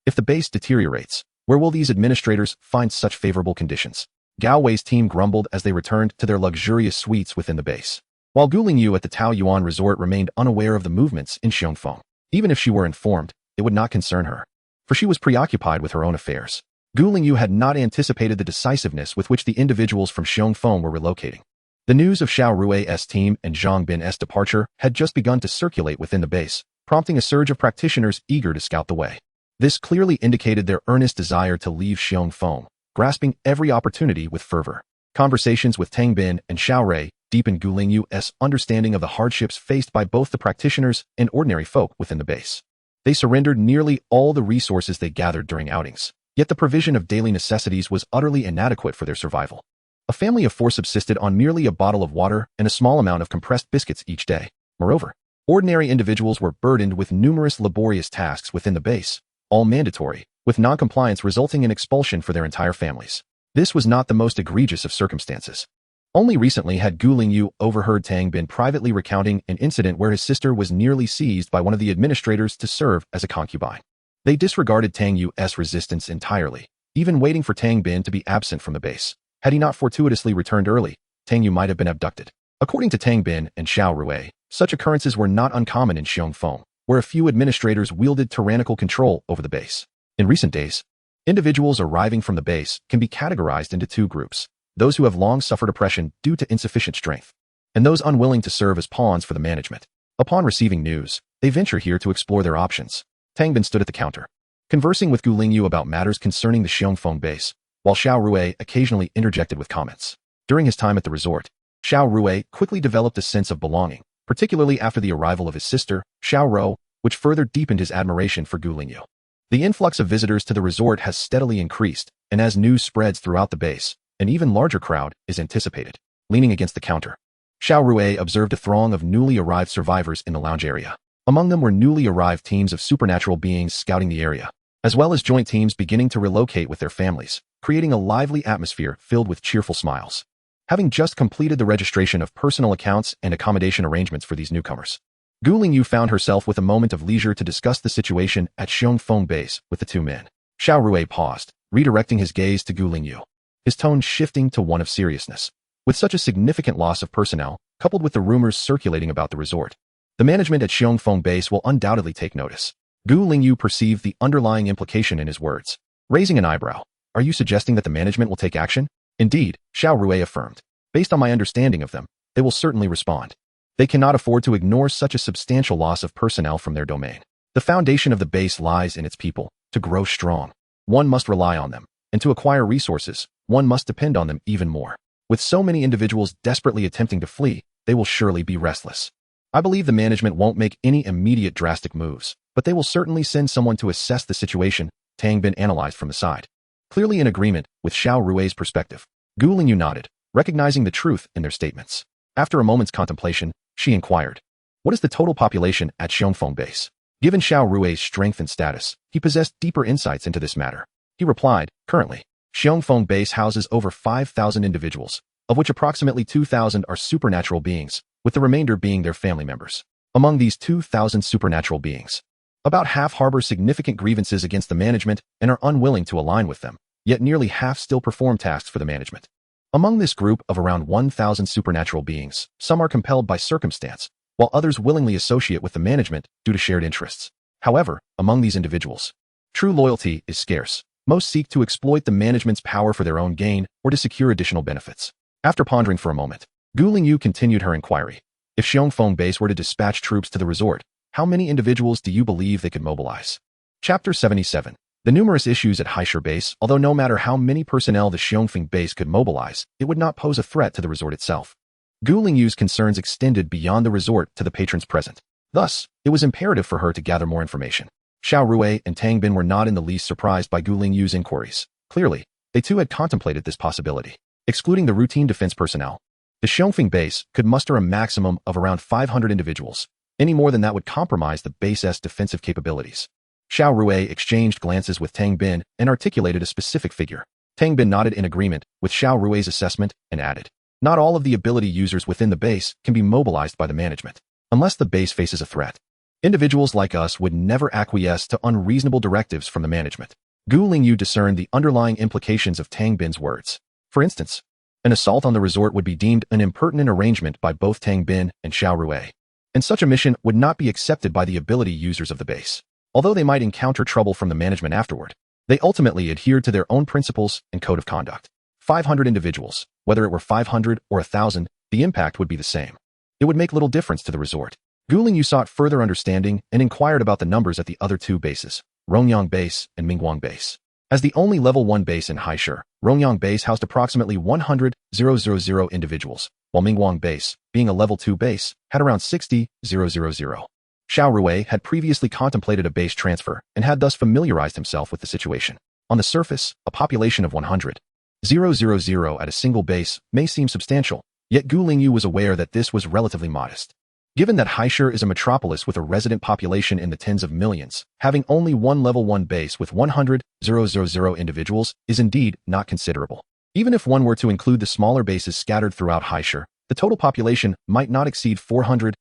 If the base deteriorates, where will these administrators find such favorable conditions? Gao Wei's team grumbled as they returned to their luxurious suites within the base, while Gu Lingyu at the Taoyuan resort remained unaware of the movements in Xiongfeng. Even if she were informed, it would not concern her, for she was preoccupied with her own affairs. Gu Lingyu had not anticipated the decisiveness with which the individuals from Xiongfeng were relocating. The news of Xiao Rui's team and Zhang Bin's departure had just begun to circulate within the base, prompting a surge of practitioners eager to scout the way. This clearly indicated their earnest desire to leave Xiongfeng, grasping every opportunity with fervor. Conversations with Tang Bin and Xiao Rui deepened Gu Lingyu's understanding of the hardships faced by both the practitioners and ordinary folk within the base. They surrendered nearly all the resources they gathered during outings, yet the provision of daily necessities was utterly inadequate for their survival. A family of 4 subsisted on merely a bottle of water and a small amount of compressed biscuits each day. Moreover, ordinary individuals were burdened with numerous laborious tasks within the base, all mandatory, with non-compliance resulting in expulsion for their entire families. This was not the most egregious of circumstances. Only recently had Gu Lingyu overheard Tang Bin privately recounting an incident where his sister was nearly seized by one of the administrators to serve as a concubine. They disregarded Tang Yu's resistance entirely, even waiting for Tang Bin to be absent from the base. Had he not fortuitously returned early, Tang Yu might have been abducted. According to Tang Bin and Xiao Rui, such occurrences were not uncommon in Xiongfeng, where a few administrators wielded tyrannical control over the base. In recent days, individuals arriving from the base can be categorized into 2 groups: those who have long suffered oppression due to insufficient strength, and those unwilling to serve as pawns for the management. Upon receiving news, they venture here to explore their options. Tang Bin stood at the counter, conversing with Gu Lingyu about matters concerning the Xiongfeng base, while Xiao Rui occasionally interjected with comments. During his time at the resort, Xiao Rui quickly developed a sense of belonging, particularly after the arrival of his sister, Xiao Rou, which further deepened his admiration for Gu Lingyu. The influx of visitors to the resort has steadily increased, and as news spreads throughout the base, an even larger crowd is anticipated. Leaning against the counter, Xiao Rui observed a throng of newly arrived survivors in the lounge area. Among them were newly arrived teams of supernatural beings scouting the area, as well as joint teams beginning to relocate with their families, creating a lively atmosphere filled with cheerful smiles. Having just completed the registration of personal accounts and accommodation arrangements for these newcomers, Gu Lingyu found herself with a moment of leisure to discuss the situation at Xiongfeng base with the 2 men. Xiao Rui paused, redirecting his gaze to Gu Lingyu, his tone shifting to one of seriousness. With such a significant loss of personnel, coupled with the rumors circulating about the resort, the management at Xiongfeng base will undoubtedly take notice. Gu Lingyu perceived the underlying implication in his words, raising an eyebrow. Are you suggesting that the management will take action? Indeed, Xiao Rui affirmed. Based on my understanding of them, they will certainly respond. They cannot afford to ignore such a substantial loss of personnel from their domain. The foundation of the base lies in its people. To grow strong, one must rely on them, and to acquire resources, one must depend on them even more. With so many individuals desperately attempting to flee, they will surely be restless. I believe the management won't make any immediate drastic moves, but they will certainly send someone to assess the situation, Tang Bin analyzed from the side. Clearly in agreement with Xiao Rui's perspective, Gu Lingyu nodded, recognizing the truth in their statements. After a moment's contemplation, she inquired, what is the total population at Xiongfeng base? Given Xiao Rui's strength and status, he possessed deeper insights into this matter. He replied, currently, Xiongfeng base houses over 5,000 individuals, of which approximately 2,000 are supernatural beings, with the remainder being their family members. Among these 2,000 supernatural beings, about half harbor significant grievances against the management and are unwilling to align with them, yet nearly half still perform tasks for the management. Among this group of around 1,000 supernatural beings, some are compelled by circumstance, while others willingly associate with the management due to shared interests. However, among these individuals, true loyalty is scarce. Most seek to exploit the management's power for their own gain or to secure additional benefits. After pondering for a moment, Gu Lingyu continued her inquiry. If Xiongfeng base were to dispatch troops to the resort, how many individuals do you believe they could mobilize? Chapter 77. The numerous issues at Haisher base, although no matter how many personnel the Xiongfeng base could mobilize, it would not pose a threat to the resort itself. Gu Lingyu's concerns extended beyond the resort to the patrons present. Thus, it was imperative for her to gather more information. Xiao Rui and Tang Bin were not in the least surprised by Gu Lingyu's inquiries. Clearly, they too had contemplated this possibility. Excluding the routine defense personnel, the Xiongfeng base could muster a maximum of around 500 individuals. Any more than that would compromise the base's defensive capabilities. Xiao Rui exchanged glances with Tang Bin and articulated a specific figure. Tang Bin nodded in agreement with Xiao Rui's assessment and added, not all of the ability users within the base can be mobilized by the management. Unless the base faces a threat, Individuals like us would never acquiesce to unreasonable directives from the management. Gu Lingyu discerned the underlying implications of Tang Bin's words. For instance, an assault on the resort would be deemed an impertinent arrangement by both Tang Bin and Xiao Rui, and such a mission would not be accepted by the ability users of the base. Although they might encounter trouble from the management afterward, they ultimately adhered to their own principles and code of conduct. 500 individuals, whether it were 500 or 1,000, the impact would be the same. It would make little difference to the resort. Gu Lingyu sought further understanding and inquired about the numbers at the other two bases, Rongyang Base and Mingguang Base. As the only level 1 base in Haisher, Rongyang Base housed approximately 100,000 individuals, while Mingguang Base, being a level 2 base, had around 60,000. Xiao Rui had previously contemplated a base transfer and had thus familiarized himself with the situation. On the surface, a population of 100,000 at a single base may seem substantial, yet Gu Lingyu was aware that this was relatively modest. Given that Haisher is a metropolis with a resident population in the tens of millions, having only one level 1 base with 100,000 individuals is indeed not considerable. Even if one were to include the smaller bases scattered throughout Haisher, the total population might not exceed 400,000.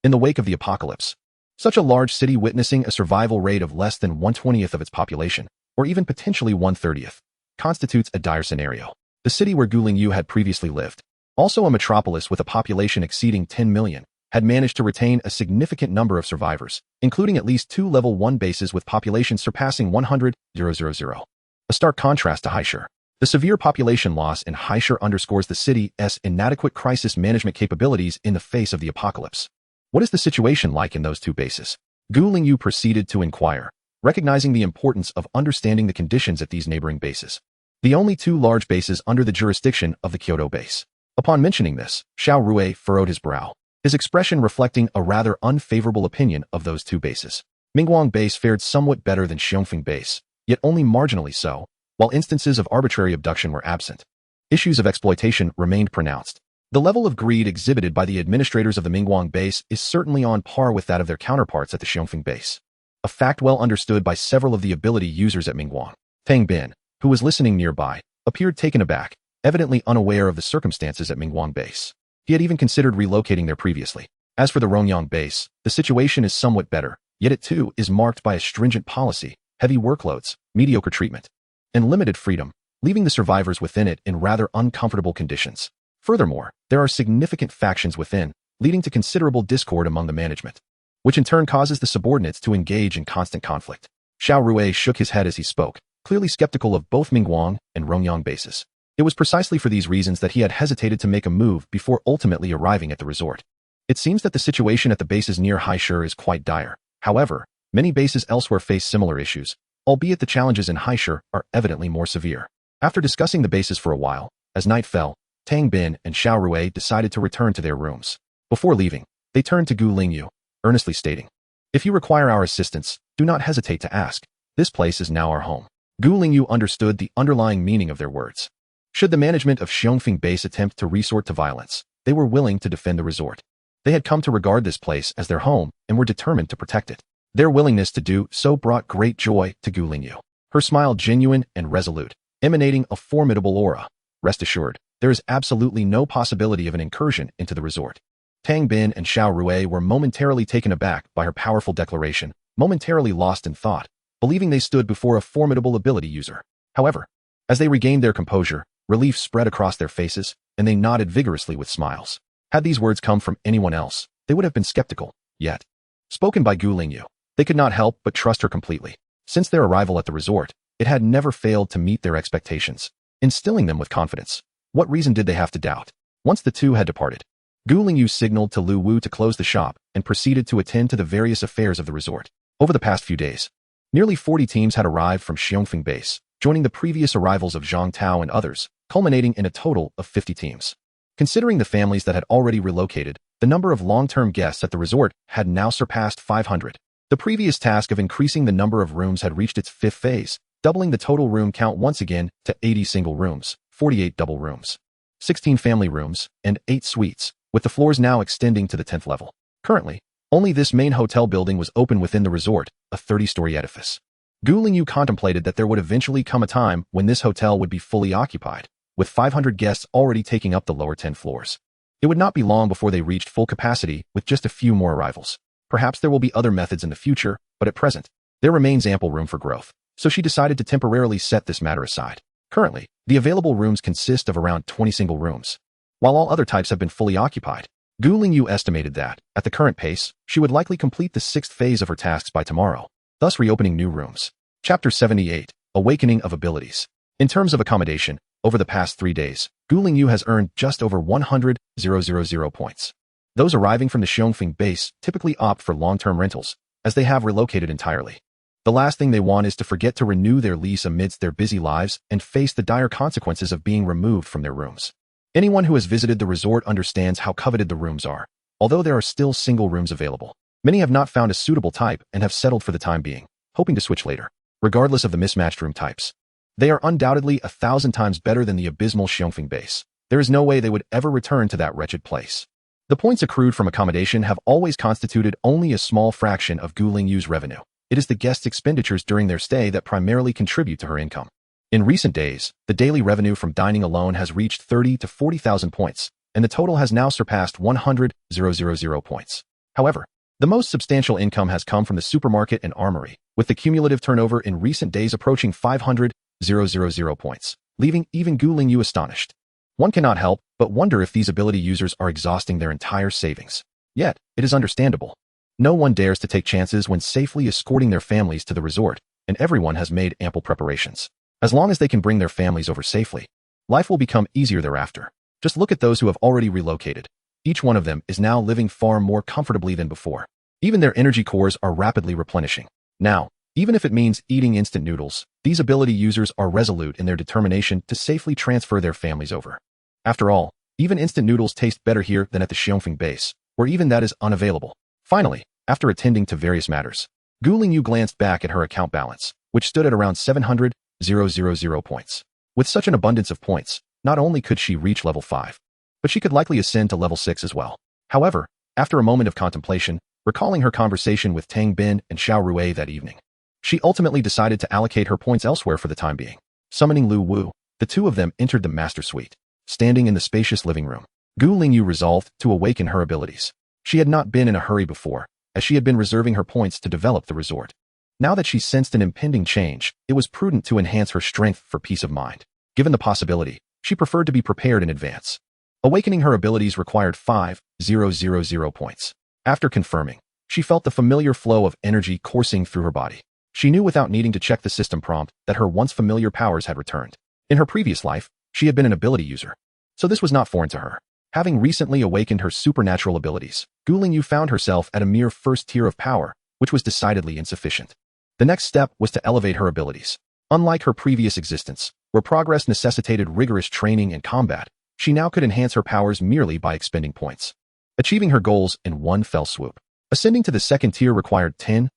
In the wake of the apocalypse, such a large city witnessing a survival rate of less than 1/20th of its population, or even potentially 1/30th, constitutes a dire scenario. The city where Gu Lingyu had previously lived, also a metropolis with a population exceeding 10 million, had managed to retain a significant number of survivors, including at least 2 level 1 bases with populations surpassing 100,000. A stark contrast to Haisher. The severe population loss in Haisher underscores the city's inadequate crisis management capabilities in the face of the apocalypse. What is the situation like in those two bases? Gu Lingyu proceeded to inquire, recognizing the importance of understanding the conditions at these neighboring bases. The only two large bases under the jurisdiction of the Kyoto base. Upon mentioning this, Xiao Rui furrowed his brow, his expression reflecting a rather unfavorable opinion of those two bases. Mingguang base fared somewhat better than Xiongfeng base, yet only marginally so, while instances of arbitrary abduction were absent. Issues of exploitation remained pronounced. The level of greed exhibited by the administrators of the Mingguang base is certainly on par with that of their counterparts at the Xiongfeng base, a fact well understood by several of the ability users at Mingguang. Tang Bin, who was listening nearby, appeared taken aback, evidently unaware of the circumstances at Mingguang base. He had even considered relocating there previously. As for the Rongyang base, the situation is somewhat better, yet it too is marked by a stringent policy, heavy workloads, mediocre treatment, and limited freedom, leaving the survivors within it in rather uncomfortable conditions. Furthermore, there are significant factions within, leading to considerable discord among the management, which in turn causes the subordinates to engage in constant conflict. Xiao Rui shook his head as he spoke, clearly skeptical of both Mingguang and Rongyang bases. It was precisely for these reasons that he had hesitated to make a move before ultimately arriving at the resort. It seems that the situation at the bases near Haisher is quite dire. However, many bases elsewhere face similar issues, albeit the challenges in Haisher are evidently more severe. After discussing the bases for a while, as night fell, Tang Bin and Xiao Rui decided to return to their rooms. Before leaving, they turned to Gu Lingyu, earnestly stating, "If you require our assistance, do not hesitate to ask. This place is now our home." Gu Lingyu understood the underlying meaning of their words. Should the management of Xiongfeng base attempt to resort to violence, they were willing to defend the resort. They had come to regard this place as their home and were determined to protect it. Their willingness to do so brought great joy to Gu Lingyu. Her smile genuine and resolute, emanating a formidable aura. Rest assured, there is absolutely no possibility of an incursion into the resort. Tang Bin and Xiao Rui were momentarily taken aback by her powerful declaration, momentarily lost in thought, believing they stood before a formidable ability user. However, as they regained their composure, relief spread across their faces, and they nodded vigorously with smiles. Had these words come from anyone else, they would have been skeptical, yet, spoken by Gu Lingyu, they could not help but trust her completely. Since their arrival at the resort, it had never failed to meet their expectations, instilling them with confidence. What reason did they have to doubt? Once the two had departed, Gu Lingyu signaled to Lu Wu to close the shop and proceeded to attend to the various affairs of the resort. Over the past few days, nearly 40 teams had arrived from Xiongfeng base, joining the previous arrivals of Zhang Tao and others, culminating in a total of 50 teams. Considering the families that had already relocated, the number of long-term guests at the resort had now surpassed 500. The previous task of increasing the number of rooms had reached its 5th phase, doubling the total room count once again to 80 single rooms, 48 double rooms, 16 family rooms, and 8 suites, with the floors now extending to the 10th level. Currently, only this main hotel building was open within the resort, a 30-story edifice. Gu Lingyu contemplated that there would eventually come a time when this hotel would be fully occupied, with 500 guests already taking up the lower 10 floors. It would not be long before they reached full capacity with just a few more arrivals. Perhaps there will be other methods in the future, but at present, there remains ample room for growth. So she decided to temporarily set this matter aside. Currently, the available rooms consist of around 20 single rooms. While all other types have been fully occupied, Gu Lingyu estimated that, at the current pace, she would likely complete the 6th phase of her tasks by tomorrow, thus reopening new rooms. Chapter 78, Awakening of Abilities. In terms of accommodation, over the past 3 days, Gu Lingyu has earned just over 100,000 points. Those arriving from the Xiongfeng base typically opt for long-term rentals, as they have relocated entirely. The last thing they want is to forget to renew their lease amidst their busy lives and face the dire consequences of being removed from their rooms. Anyone who has visited the resort understands how coveted the rooms are. Although there are still single rooms available, many have not found a suitable type and have settled for the time being, hoping to switch later. Regardless of the mismatched room types, they are undoubtedly 1,000 times better than the abysmal Xiongfeng base. There is no way they would ever return to that wretched place. The points accrued from accommodation have always constituted only a small fraction of Gu Lingyu's revenue. It is the guests' expenditures during their stay that primarily contribute to her income. In recent days, the daily revenue from dining alone has reached 30 to 40,000 points, and the total has now surpassed 100,000 points. However, the most substantial income has come from the supermarket and armory, with the cumulative turnover in recent days approaching 500,000 points, leaving even Gu Lingyu astonished. One cannot help but wonder if these ability users are exhausting their entire savings. Yet, it is understandable. No one dares to take chances when safely escorting their families to the resort, and everyone has made ample preparations. As long as they can bring their families over safely, life will become easier thereafter. Just look at those who have already relocated. Each one of them is now living far more comfortably than before. Even their energy cores are rapidly replenishing. Now, even if it means eating instant noodles, these ability users are resolute in their determination to safely transfer their families over. After all, even instant noodles taste better here than at the Xiongfeng base, where even that is unavailable. Finally, after attending to various matters, Gu Lingyu glanced back at her account balance, which stood at around 700,000 points. With such an abundance of points, not only could she reach level 5, but she could likely ascend to level 6 as well. However, after a moment of contemplation, recalling her conversation with Tang Bin and Xiao Rui that evening, she ultimately decided to allocate her points elsewhere for the time being. Summoning Lu Wu, the two of them entered the master suite. Standing in the spacious living room, Gu Lingyu resolved to awaken her abilities. She had not been in a hurry before, as she had been reserving her points to develop the resort. Now that she sensed an impending change, it was prudent to enhance her strength for peace of mind. Given the possibility, she preferred to be prepared in advance. Awakening her abilities required 5,000 points. After confirming, she felt the familiar flow of energy coursing through her body. She knew without needing to check the system prompt that her once familiar powers had returned. In her previous life, she had been an ability user, so this was not foreign to her. Having recently awakened her supernatural abilities, Gu Lingyu found herself at a mere first tier of power, which was decidedly insufficient. The next step was to elevate her abilities. Unlike her previous existence, where progress necessitated rigorous training and combat, she now could enhance her powers merely by expending points, achieving her goals in one fell swoop. Ascending to the second tier required 10,000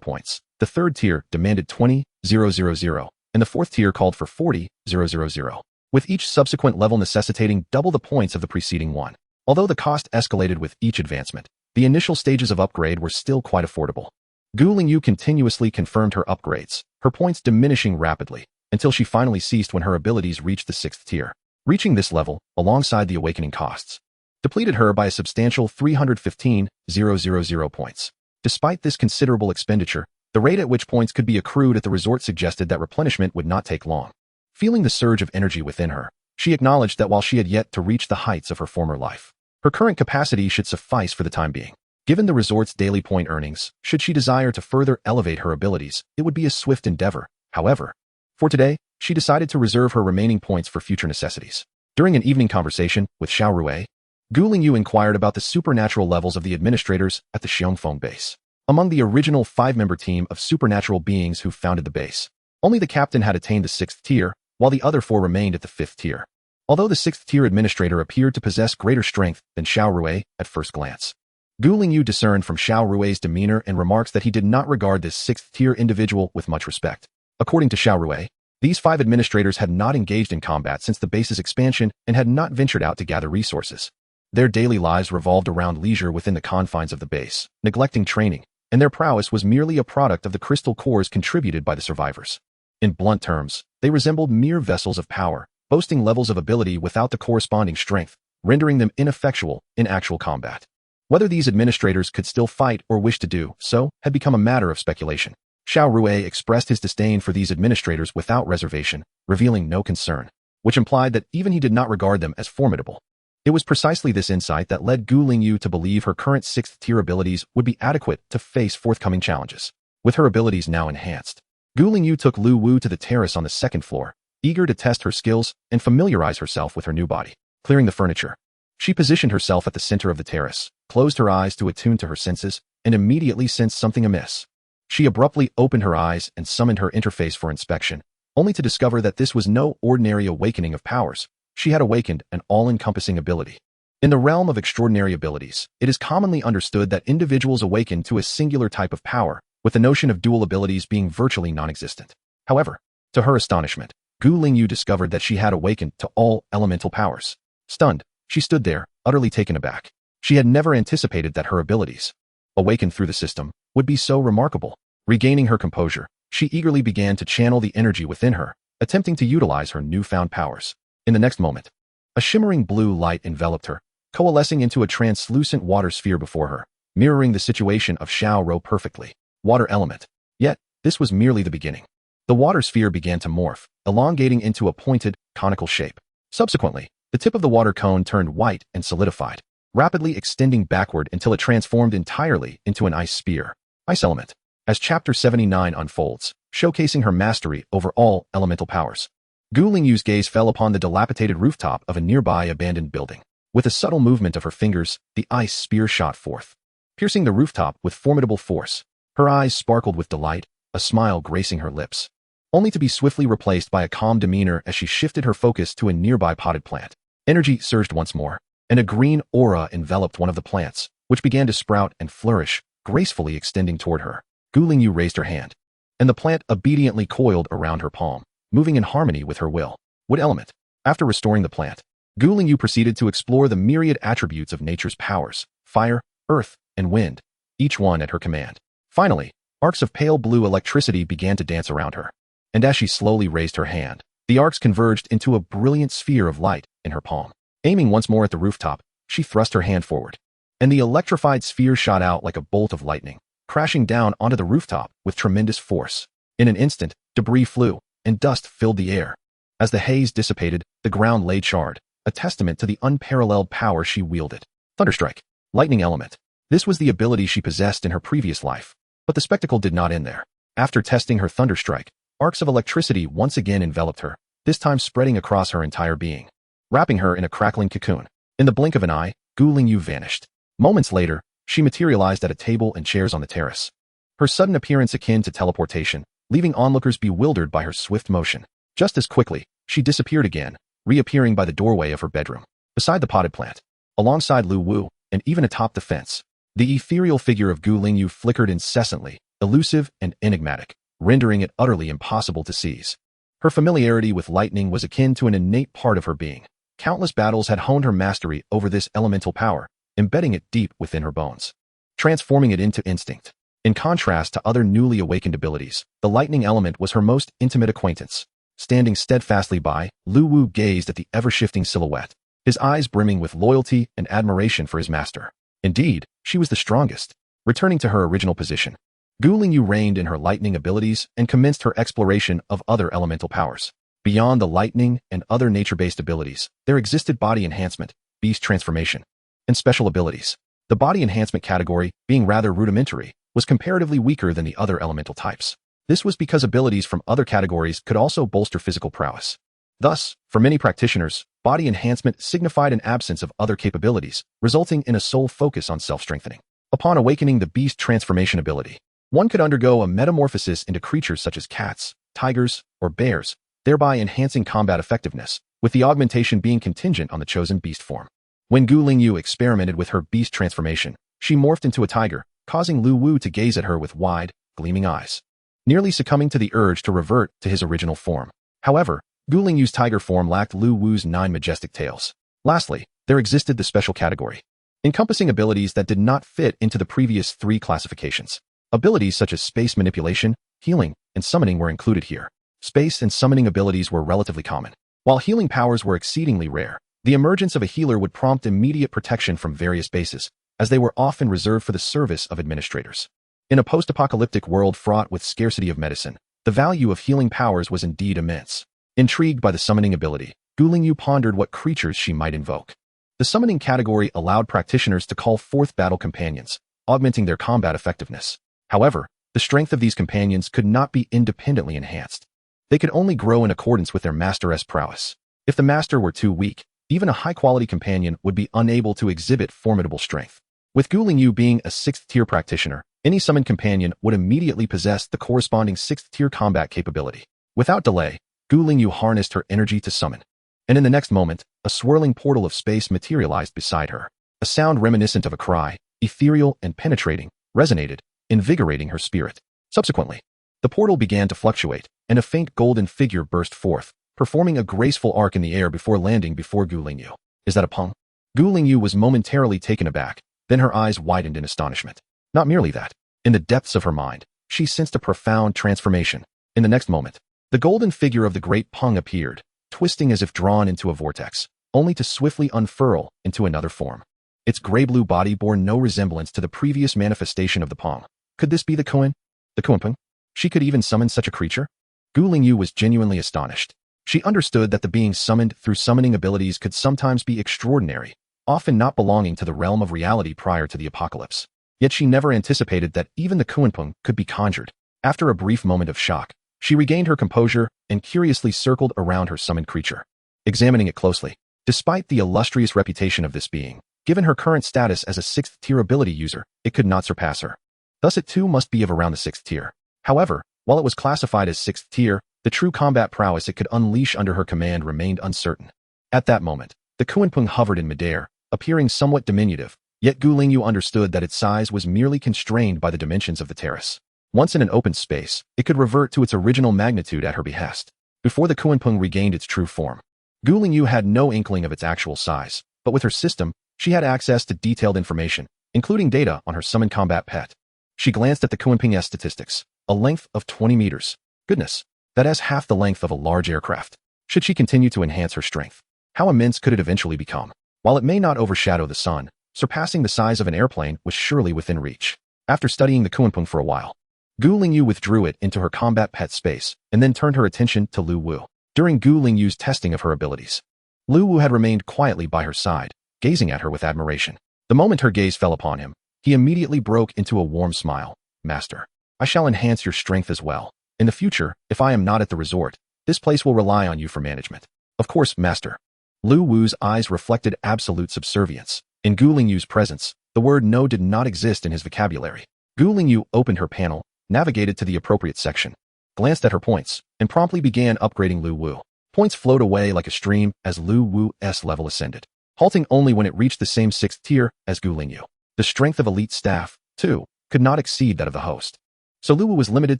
points. The third tier demanded 20,000, and the fourth tier called for 40,000, with each subsequent level necessitating double the points of the preceding one. Although the cost escalated with each advancement, the initial stages of upgrade were still quite affordable. Gu Lingyu continuously confirmed her upgrades, her points diminishing rapidly, until she finally ceased when her abilities reached the 6th tier. Reaching this level, alongside the awakening costs, depleted her by a substantial 315,000 points. Despite this considerable expenditure, the rate at which points could be accrued at the resort suggested that replenishment would not take long. Feeling the surge of energy within her, she acknowledged that while she had yet to reach the heights of her former life, her current capacity should suffice for the time being. Given the resort's daily point earnings, should she desire to further elevate her abilities, it would be a swift endeavor. However, for today, she decided to reserve her remaining points for future necessities. During an evening conversation with Xiao Rui, Gu Lingyu inquired about the supernatural levels of the administrators at the Xiongfeng base. Among the original 5-member team of supernatural beings who founded the base, only the captain had attained the 6th tier, while the other 4 remained at the 5th tier. Although the 6th tier administrator appeared to possess greater strength than Xiao Rui at first glance, Gu Lingyu discerned from Xiao Rui's demeanor and remarks that he did not regard this 6th tier individual with much respect. According to Xiao Rui, these 5 administrators had not engaged in combat since the base's expansion and had not ventured out to gather resources. Their daily lives revolved around leisure within the confines of the base, neglecting training, and their prowess was merely a product of the crystal cores contributed by the survivors. In blunt terms, they resembled mere vessels of power, boasting levels of ability without the corresponding strength, rendering them ineffectual in actual combat. Whether these administrators could still fight or wish to do so had become a matter of speculation. Xiao Rui expressed his disdain for these administrators without reservation, revealing no concern, which implied that even he did not regard them as formidable. It was precisely this insight that led Gu Lingyu to believe her current 6th-tier abilities would be adequate to face forthcoming challenges. With her abilities now enhanced, Gu Lingyu took Lu Wu to the terrace on the 2nd floor, eager to test her skills and familiarize herself with her new body. Clearing the furniture, she positioned herself at the center of the terrace, closed her eyes to attune to her senses, and immediately sensed something amiss. She abruptly opened her eyes and summoned her interface for inspection, only to discover that this was no ordinary awakening of powers. She had awakened an all-encompassing ability. In the realm of extraordinary abilities, it is commonly understood that individuals awaken to a singular type of power, with the notion of dual abilities being virtually non-existent. However, to her astonishment, Gu Lingyu discovered that she had awakened to all elemental powers. Stunned, she stood there, utterly taken aback. She had never anticipated that her abilities, awakened through the system, would be so remarkable. Regaining her composure, she eagerly began to channel the energy within her, attempting to utilize her newfound powers. In the next moment, a shimmering blue light enveloped her, coalescing into a translucent water sphere before her, mirroring the situation of Xiao Rou perfectly. Water element. Yet, this was merely the beginning. The water sphere began to morph, elongating into a pointed, conical shape. Subsequently, the tip of the water cone turned white and solidified, rapidly extending backward until it transformed entirely into an ice sphere. Ice element. As Chapter 79 unfolds, showcasing her mastery over all elemental powers, Gu Lingyu's gaze fell upon the dilapidated rooftop of a nearby abandoned building. With a subtle movement of her fingers, the ice spear shot forth, piercing the rooftop with formidable force. Her eyes sparkled with delight, a smile gracing her lips, only to be swiftly replaced by a calm demeanor as she shifted her focus to a nearby potted plant. Energy surged once more, and a green aura enveloped one of the plants, which began to sprout and flourish, gracefully extending toward her. Gu Lingyu raised her hand, and the plant obediently coiled around her palm, moving in harmony with her will. Wood element. After restoring the plant, Gu Lingyu proceeded to explore the myriad attributes of nature's powers, fire, earth, and wind, each one at her command. Finally, arcs of pale blue electricity began to dance around her, and as she slowly raised her hand, the arcs converged into a brilliant sphere of light in her palm. Aiming once more at the rooftop, she thrust her hand forward, and the electrified sphere shot out like a bolt of lightning, crashing down onto the rooftop with tremendous force. In an instant, debris flew, and dust filled the air. As the haze dissipated, the ground lay charred, a testament to the unparalleled power she wielded. Thunderstrike. Lightning element. This was the ability she possessed in her previous life, but the spectacle did not end there. After testing her Thunderstrike, arcs of electricity once again enveloped her, this time spreading across her entire being, wrapping her in a crackling cocoon. In the blink of an eye, Gu Lingyu vanished. Moments later, she materialized at a table and chairs on the terrace, her sudden appearance akin to teleportation, leaving onlookers bewildered by her swift motion. Just as quickly, she disappeared again, reappearing by the doorway of her bedroom, beside the potted plant, alongside Lu Wu, and even atop the fence. The ethereal figure of Gu Lingyu flickered incessantly, elusive and enigmatic, rendering it utterly impossible to seize. Her familiarity with lightning was akin to an innate part of her being. Countless battles had honed her mastery over this elemental power, embedding it deep within her bones, transforming it into instinct. In contrast to other newly awakened abilities, the lightning element was her most intimate acquaintance. Standing steadfastly by, Lu Wu gazed at the ever-shifting silhouette, his eyes brimming with loyalty and admiration for his master. Indeed, she was the strongest. Returning to her original position, Gu Lingyu reigned in her lightning abilities and commenced her exploration of other elemental powers. Beyond the lightning and other nature-based abilities, there existed body enhancement, beast transformation, and special abilities. The body enhancement category, being rather rudimentary, was comparatively weaker than the other elemental types. This was because abilities from other categories could also bolster physical prowess. Thus, for many practitioners, body enhancement signified an absence of other capabilities, resulting in a sole focus on self-strengthening. Upon awakening the beast transformation ability, one could undergo a metamorphosis into creatures such as cats, tigers, or bears, thereby enhancing combat effectiveness, with the augmentation being contingent on the chosen beast form. When Gu Lingyu experimented with her beast transformation, she morphed into a tiger, causing Lu Wu to gaze at her with wide, gleaming eyes, nearly succumbing to the urge to revert to his original form. However, Gu Lingyu's tiger form lacked Lu Wu's 9 majestic tails. Lastly, there existed the special category, encompassing abilities that did not fit into the previous 3 classifications. Abilities such as space manipulation, healing, and summoning were included here. Space and summoning abilities were relatively common, while healing powers were exceedingly rare. The emergence of a healer would prompt immediate protection from various bases, as they were often reserved for the service of administrators. In a post-apocalyptic world fraught with scarcity of medicine, the value of healing powers was indeed immense. Intrigued by the summoning ability, Lingyu pondered what creatures she might invoke. The summoning category allowed practitioners to call forth battle companions, augmenting their combat effectiveness. However, the strength of these companions could not be independently enhanced. They could only grow in accordance with their master's prowess. If the master were too weak, even a high-quality companion would be unable to exhibit formidable strength. With Lingyu being a 6th-tier practitioner, any summoned companion would immediately possess the corresponding 6th-tier combat capability. Without delay, Lingyu harnessed her energy to summon. And in the next moment, a swirling portal of space materialized beside her. A sound reminiscent of a cry, ethereal and penetrating, resonated, invigorating her spirit. Subsequently, the portal began to fluctuate, and a faint golden figure burst forth, performing a graceful arc in the air before landing before Lingyu. Is that a pung? Lingyu was momentarily taken aback, then her eyes widened in astonishment. Not merely that. In the depths of her mind, she sensed a profound transformation. In the next moment, the golden figure of the great pung appeared, twisting as if drawn into a vortex, only to swiftly unfurl into another form. Its gray-blue body bore no resemblance to the previous manifestation of the pung. Could this be the Kuan? The Kuanpung? She could even summon such a creature? Lingyu was genuinely astonished. She understood that the being summoned through summoning abilities could sometimes be extraordinary, often not belonging to the realm of reality prior to the apocalypse. Yet she never anticipated that even the Kuanpung could be conjured. After a brief moment of shock, she regained her composure and curiously circled around her summoned creature. Examining it closely, despite the illustrious reputation of this being, given her current status as a 6th-tier ability user, it could not surpass her. Thus it too must be of around the 6th tier. However, while it was classified as 6th tier, the true combat prowess it could unleash under her command remained uncertain. At that moment, the Kuanpung hovered in midair, appearing somewhat diminutive, yet Lingyu understood that its size was merely constrained by the dimensions of the terrace. Once in an open space, it could revert to its original magnitude at her behest. Before the Kuanpung regained its true form, Lingyu had no inkling of its actual size, but with her system, she had access to detailed information, including data on her summoned combat pet. She glanced at the Kuanping's statistics, a length of 20 meters. Goodness, that is half the length of a large aircraft. Should she continue to enhance her strength, how immense could it eventually become? While it may not overshadow the sun, surpassing the size of an airplane was surely within reach. After studying the Kuanpung for a while, Lingyu withdrew it into her combat pet space and then turned her attention to Lu Wu. During Lingyu's testing of her abilities, Lu Wu had remained quietly by her side, gazing at her with admiration. The moment her gaze fell upon him, he immediately broke into a warm smile. Master, I shall enhance your strength as well. In the future, if I am not at the resort, this place will rely on you for management. Of course, Master. Lu Wu's eyes reflected absolute subservience. In Lingyu's presence, the word no did not exist in his vocabulary. Lingyu opened her panel, navigated to the appropriate section, glanced at her points, and promptly began upgrading Lu Wu. Points flowed away like a stream as Lu Wu's level ascended, halting only when it reached the same 6th tier as Lingyu. The strength of elite staff, too, could not exceed that of the host. So Lu Wu was limited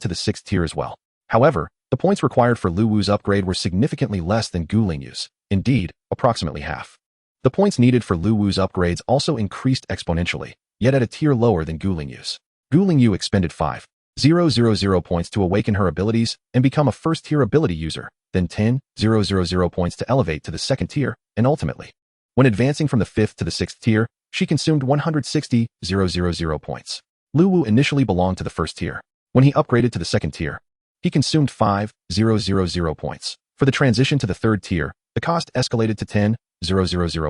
to the 6th tier as well. However, the points required for Lu Wu's upgrade were significantly less than Lingyu's, indeed, approximately half. The points needed for Lu Wu's upgrades also increased exponentially, yet at a tier lower than Lingyu. Lingyu expended 5,000 points to awaken her abilities and become a 1st-tier ability user, then 10,000 points to elevate to the 2nd tier, and ultimately, when advancing from the 5th to the 6th tier, she consumed 160,000 points. Lu Wu initially belonged to the 1st tier. When he upgraded to the 2nd tier, he consumed 5,000 points. For the transition to the 3rd tier, the cost escalated to 10,000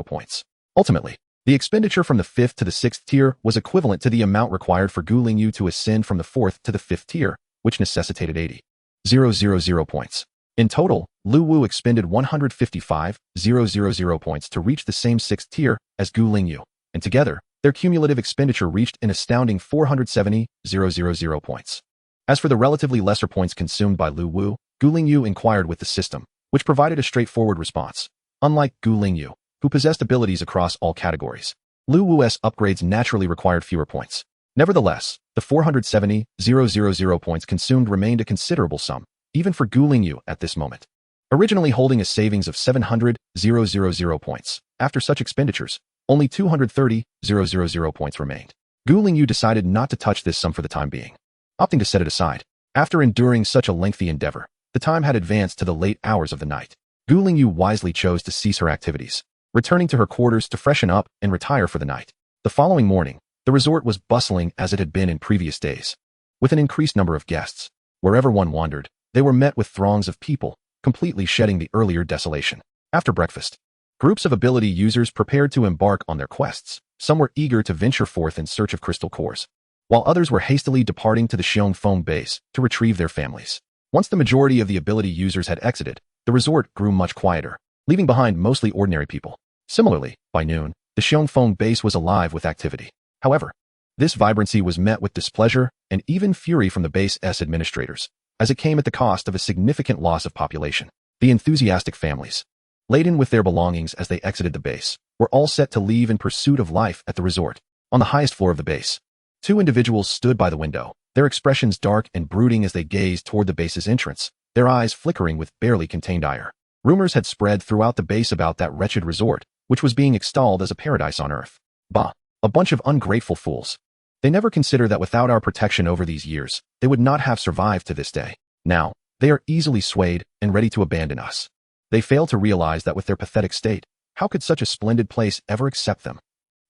points. Ultimately, the expenditure from the 5th to the 6th tier was equivalent to the amount required for Lingyu to ascend from the 4th to the 5th tier, which necessitated 80,000 points. In total, Lu Wu expended 155,000 points to reach the same 6th tier as Lingyu, and together, their cumulative expenditure reached an astounding 470,000 points. As for the relatively lesser points consumed by Lu Wu, Lingyu inquired with the system, which provided a straightforward response. Unlike Lingyu, who possessed abilities across all categories, Lu Wu's upgrades naturally required fewer points. Nevertheless, the 470,000 points consumed remained a considerable sum, even for Lingyu at this moment. Originally holding a savings of 700,000 points, after such expenditures, only 230,000 points remained. Lingyu decided not to touch this sum for the time being, opting to set it aside. After enduring such a lengthy endeavor, the time had advanced to the late hours of the night. Lingyu wisely chose to cease her activities, returning to her quarters to freshen up and retire for the night. The following morning, the resort was bustling as it had been in previous days, with an increased number of guests. Wherever one wandered, they were met with throngs of people, completely shedding the earlier desolation. After breakfast, groups of ability users prepared to embark on their quests. Some were eager to venture forth in search of crystal cores, while others were hastily departing to the Xiongfeng base to retrieve their families. Once the majority of the ability users had exited, the resort grew much quieter, leaving behind mostly ordinary people. Similarly, by noon, the Xiongfeng base was alive with activity. However, this vibrancy was met with displeasure and even fury from the base's administrators, as it came at the cost of a significant loss of population. The enthusiastic families, laden with their belongings as they exited the base, were all set to leave in pursuit of life at the resort. On the highest floor of the base, two individuals stood by the window, their expressions dark and brooding as they gazed toward the base's entrance, their eyes flickering with barely contained ire. Rumors had spread throughout the base about that wretched resort, which was being extolled as a paradise on earth. Bah, a bunch of ungrateful fools. They never consider that without our protection over these years, they would not have survived to this day. Now, they are easily swayed and ready to abandon us. They fail to realize that with their pathetic state, how could such a splendid place ever accept them?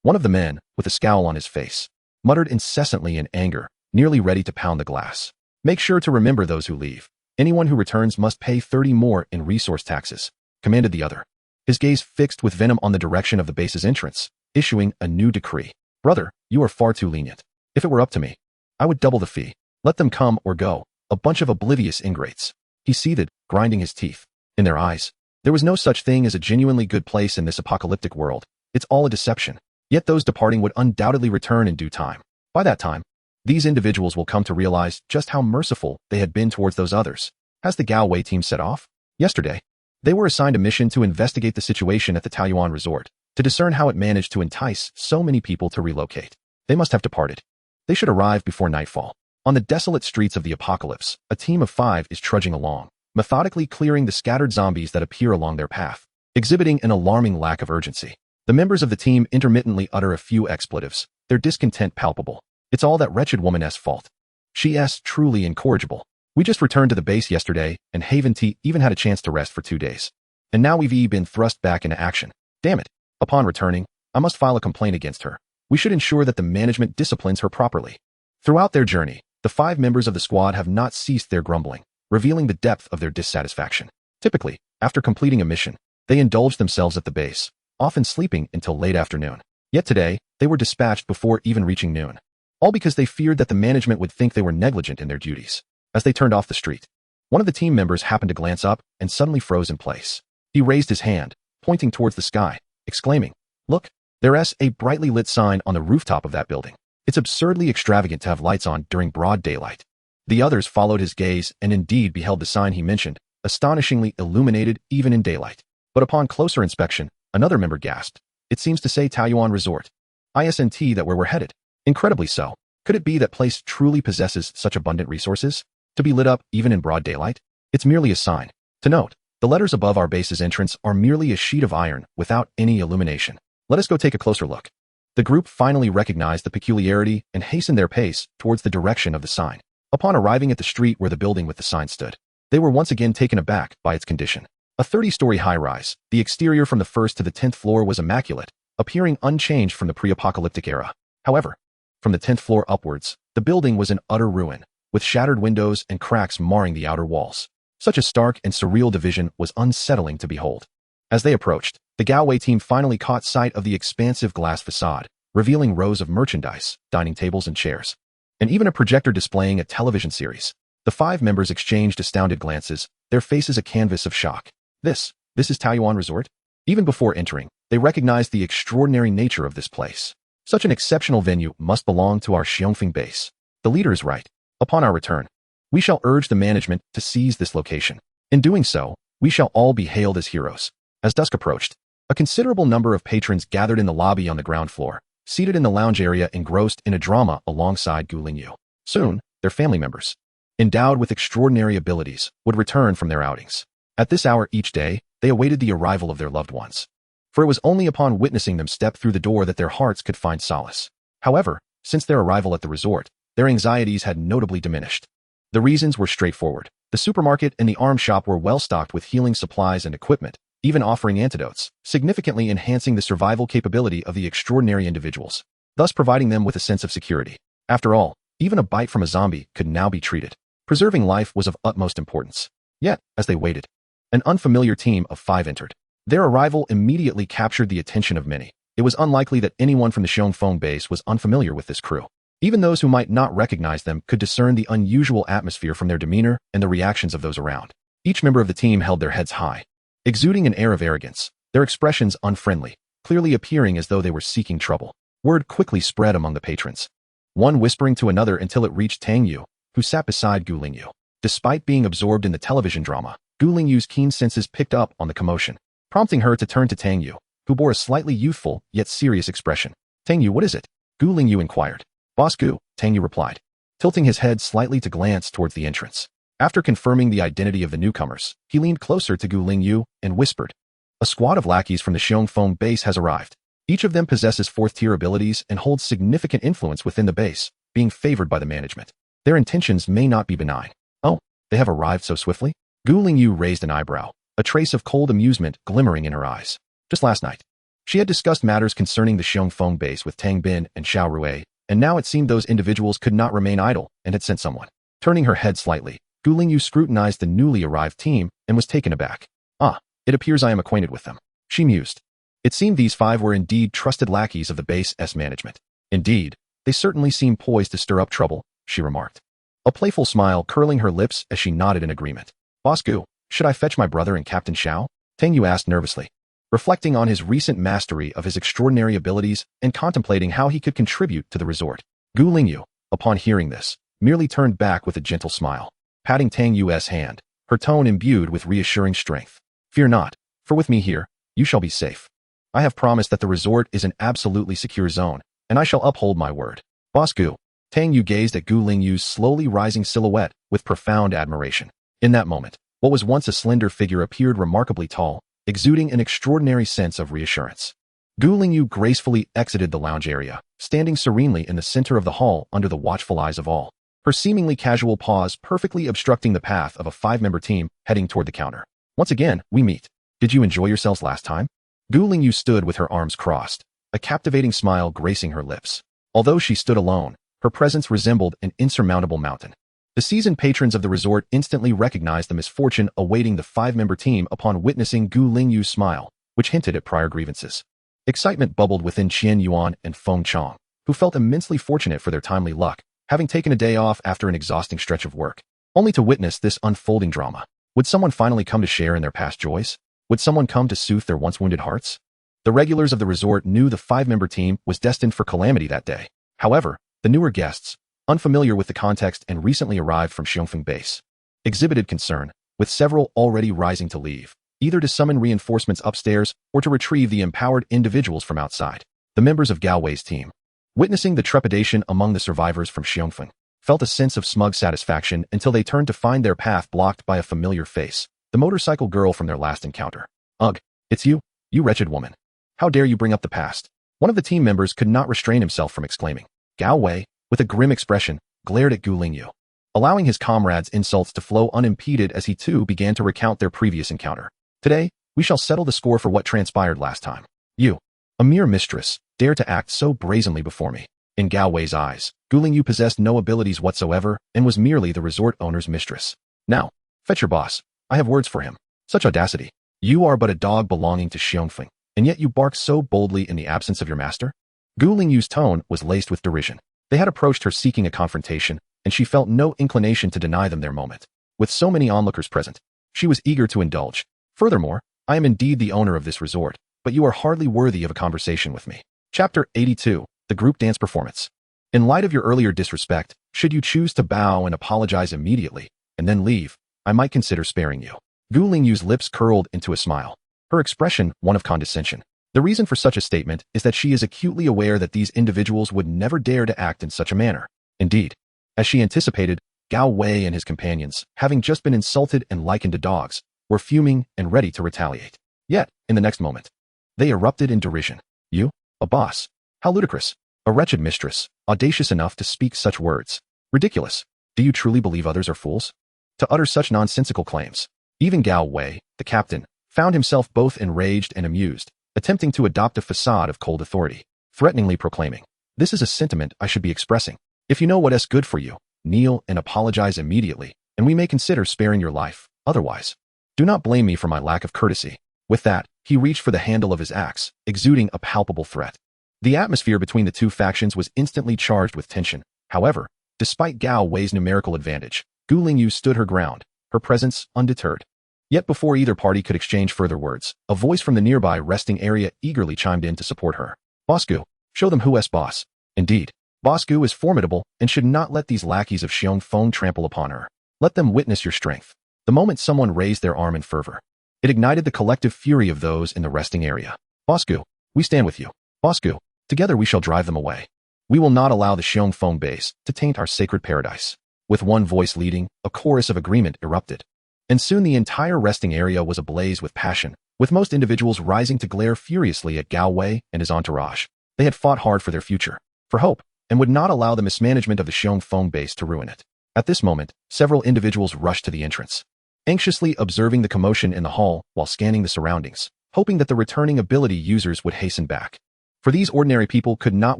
One of the men, with a scowl on his face, muttered incessantly in anger, nearly ready to pound the glass. Make sure to remember those who leave. Anyone who returns must pay 30 more in resource taxes, commanded the other, his gaze fixed with venom on the direction of the base's entrance, issuing a new decree. Brother, you are far too lenient. If it were up to me, I would double the fee. Let them come or go, a bunch of oblivious ingrates. He seethed, grinding his teeth. In their eyes, there was no such thing as a genuinely good place in this apocalyptic world. It's all a deception. Yet those departing would undoubtedly return in due time. By that time, these individuals will come to realize just how merciful they had been towards those others. Has the Galway team set off? Yesterday, they were assigned a mission to investigate the situation at the Taoyuan resort, to discern how it managed to entice so many people to relocate. They must have departed. They should arrive before nightfall. On the desolate streets of the apocalypse, a team of 5 is trudging along, methodically clearing the scattered zombies that appear along their path, exhibiting an alarming lack of urgency. The members of the team intermittently utter a few expletives, their discontent palpable. It's all that wretched woman's fault. She's truly incorrigible. We just returned to the base yesterday, and Haven T even had a chance to rest for 2 days. And now we've been thrust back into action. Damn it. Upon returning, I must file a complaint against her. We should ensure that the management disciplines her properly. Throughout their journey, the 5 members of the squad have not ceased their grumbling, revealing the depth of their dissatisfaction. Typically, after completing a mission, they indulge themselves at the base, often sleeping until late afternoon. Yet today, they were dispatched before even reaching noon. All because they feared that the management would think they were negligent in their duties. As they turned off the street, one of the team members happened to glance up and suddenly froze in place. He raised his hand, pointing towards the sky, exclaiming, "Look, there's a brightly lit sign on the rooftop of that building. It's absurdly extravagant to have lights on during broad daylight." The others followed his gaze and indeed beheld the sign he mentioned, astonishingly illuminated even in daylight. But upon closer inspection, another member gasped. "It seems to say Taoyuan Resort. Isn't that where we're headed?" Incredibly so. Could it be that place truly possesses such abundant resources? To be lit up even in broad daylight? It's merely a sign. To note, the letters above our base's entrance are merely a sheet of iron without any illumination. Let us go take a closer look. The group finally recognized the peculiarity and hastened their pace towards the direction of the sign. Upon arriving at the street where the building with the sign stood, they were once again taken aback by its condition. A 30-story high-rise, the exterior from the 1st to the 10th floor was immaculate, appearing unchanged from the pre-apocalyptic era. However, from the 10th floor upwards, the building was in utter ruin, with shattered windows and cracks marring the outer walls. Such a stark and surreal division was unsettling to behold. As they approached, the Galway team finally caught sight of the expansive glass facade, revealing rows of merchandise, dining tables and chairs, and even a projector displaying a television series. The 5 members exchanged astounded glances, their faces a canvas of shock. This is Taoyuan Resort? Even before entering, they recognized the extraordinary nature of this place. Such an exceptional venue must belong to our Xiongfeng base. The leader is right. Upon our return, we shall urge the management to seize this location. In doing so, we shall all be hailed as heroes. As dusk approached, a considerable number of patrons gathered in the lobby on the ground floor, seated in the lounge area engrossed in a drama alongside Lingyu. Soon, their family members, endowed with extraordinary abilities, would return from their outings. At this hour each day, they awaited the arrival of their loved ones. For it was only upon witnessing them step through the door that their hearts could find solace. However, since their arrival at the resort, their anxieties had notably diminished. The reasons were straightforward. The supermarket and the arms shop were well stocked with healing supplies and equipment, even offering antidotes, significantly enhancing the survival capability of the extraordinary individuals. thus providing them with a sense of security. After all, even a bite from a zombie could now be treated. Preserving life was of utmost importance. Yet, as they waited, an unfamiliar team of 5 entered. Their arrival immediately captured the attention of many. It was unlikely that anyone from the Xiongfeng base was unfamiliar with this crew. Even those who might not recognize them could discern the unusual atmosphere from their demeanor and the reactions of those around. Each member of the team held their heads high, exuding an air of arrogance, their expressions unfriendly, clearly appearing as though they were seeking trouble. Word quickly spread among the patrons, one whispering to another until it reached Tang Yu, who sat beside Gu Lingyu. Despite being absorbed in the television drama, Gu Lingyu's keen senses picked up on the commotion, prompting her to turn to Tang Yu, who bore a slightly youthful yet serious expression. Tang Yu, what is it? Gu Lingyu inquired. Boss Gu, Tang Yu replied, tilting his head slightly to glance towards the entrance. After confirming the identity of the newcomers, he leaned closer to Gu Lingyu and whispered, a squad of lackeys from the Xiongfeng base has arrived. Each of them possesses 4th-tier abilities and holds significant influence within the base, being favored by the management. Their intentions may not be benign. Oh, they have arrived so swiftly? Gu Lingyu raised an eyebrow, a trace of cold amusement glimmering in her eyes. Just last night, she had discussed matters concerning the Xiongfeng base with Tang Bin and Xiao Rui, and now it seemed those individuals could not remain idle and had sent someone. Turning her head slightly, Gu Lingyu scrutinized the newly arrived team and was taken aback. Ah, it appears I am acquainted with them, she mused. It seemed these 5 were indeed trusted lackeys of the base's management. Indeed, they certainly seem poised to stir up trouble, she remarked, a playful smile curling her lips as she nodded in agreement. Boss Gu, should I fetch my brother and Captain Xiao? Tang Yu asked nervously, reflecting on his recent mastery of his extraordinary abilities and contemplating how he could contribute to the resort. Gu Lingyu, upon hearing this, merely turned back with a gentle smile, patting Tang Yu's hand, her tone imbued with reassuring strength. Fear not, for with me here, you shall be safe. I have promised that the resort is an absolutely secure zone, and I shall uphold my word. Boss Gu, Tang Yu gazed at Gu Lingyu's slowly rising silhouette with profound admiration. In that moment, what was once a slender figure appeared remarkably tall, exuding an extraordinary sense of reassurance. Gu Lingyu gracefully exited the lounge area, standing serenely in the center of the hall under the watchful eyes of all, her seemingly casual pause perfectly obstructing the path of a 5-member team heading toward the counter. Once again, we meet. Did you enjoy yourselves last time? Gu Lingyu stood with her arms crossed, a captivating smile gracing her lips. Although she stood alone, her presence resembled an insurmountable mountain. The seasoned patrons of the resort instantly recognized the misfortune awaiting the 5-member team upon witnessing Gu Lingyu's smile, which hinted at prior grievances. Excitement bubbled within Qian Yuan and Feng Chong, who felt immensely fortunate for their timely luck, having taken a day off after an exhausting stretch of work, only to witness this unfolding drama. Would someone finally come to share in their past joys? Would someone come to soothe their once-wounded hearts? The regulars of the resort knew the 5-member team was destined for calamity that day. However, the newer guests, unfamiliar with the context and recently arrived from Xiongfeng base, exhibited concern, with several already rising to leave, either to summon reinforcements upstairs or to retrieve the empowered individuals from outside. The members of Gao Wei's team, witnessing the trepidation among the survivors from Xiongfeng, felt a sense of smug satisfaction until they turned to find their path blocked by a familiar face, the motorcycle girl from their last encounter. Ugh, it's you, you wretched woman. How dare you bring up the past? One of the team members could not restrain himself from exclaiming. Gao Wei, with a grim expression, glared at Gu Lingyu, allowing his comrades' insults to flow unimpeded as he too began to recount their previous encounter. Today, we shall settle the score for what transpired last time. You, a mere mistress, dare to act so brazenly before me. In Gao Wei's eyes, Gu Lingyu possessed no abilities whatsoever and was merely the resort owner's mistress. Now, fetch your boss. I have words for him. Such audacity. You are but a dog belonging to Xiongfeng, and yet you bark so boldly in the absence of your master? Gu Lingyu's tone was laced with derision. They had approached her seeking a confrontation, and she felt no inclination to deny them their moment. With so many onlookers present, she was eager to indulge. Furthermore, I am indeed the owner of this resort, but you are hardly worthy of a conversation with me. Chapter 82, The Group Dance Performance. In light of your earlier disrespect, should you choose to bow and apologize immediately, and then leave, I might consider sparing you. Gu Lingyu's lips curled into a smile, her expression one of condescension. The reason for such a statement is that she is acutely aware that these individuals would never dare to act in such a manner. Indeed, as she anticipated, Gao Wei and his companions, having just been insulted and likened to dogs, were fuming and ready to retaliate. Yet, in the next moment, they erupted in derision. You? A boss? How ludicrous. A wretched mistress, audacious enough to speak such words. Ridiculous. Do you truly believe others are fools? To utter such nonsensical claims. Even Gao Wei, the captain, found himself both enraged and amused, attempting to adopt a facade of cold authority, threateningly proclaiming, This is a sentiment I should be expressing. If you know what is good for you, kneel and apologize immediately, and we may consider sparing your life. Otherwise, do not blame me for my lack of courtesy. With that, he reached for the handle of his axe, exuding a palpable threat. The atmosphere between the two factions was instantly charged with tension. However, despite Gao Wei's numerical advantage, Gu Lingyu stood her ground, her presence undeterred. Yet before either party could exchange further words, a voice from the nearby resting area eagerly chimed in to support her. Boss Gu, show them who's boss. Indeed, Boss Gu is formidable and should not let these lackeys of Xiong Feng trample upon her. Let them witness your strength. The moment someone raised their arm in fervor, it ignited the collective fury of those in the resting area. Boss Gu, we stand with you. Boss Gu, together we shall drive them away. We will not allow the Xiong Feng base to taint our sacred paradise. With one voice leading, a chorus of agreement erupted. And soon the entire resting area was ablaze with passion, with most individuals rising to glare furiously at Gao Wei and his entourage. They had fought hard for their future, for hope, and would not allow the mismanagement of the Xiong Feng base to ruin it. At this moment, several individuals rushed to the entrance, anxiously observing the commotion in the hall while scanning the surroundings, hoping that the returning ability users would hasten back. For these ordinary people could not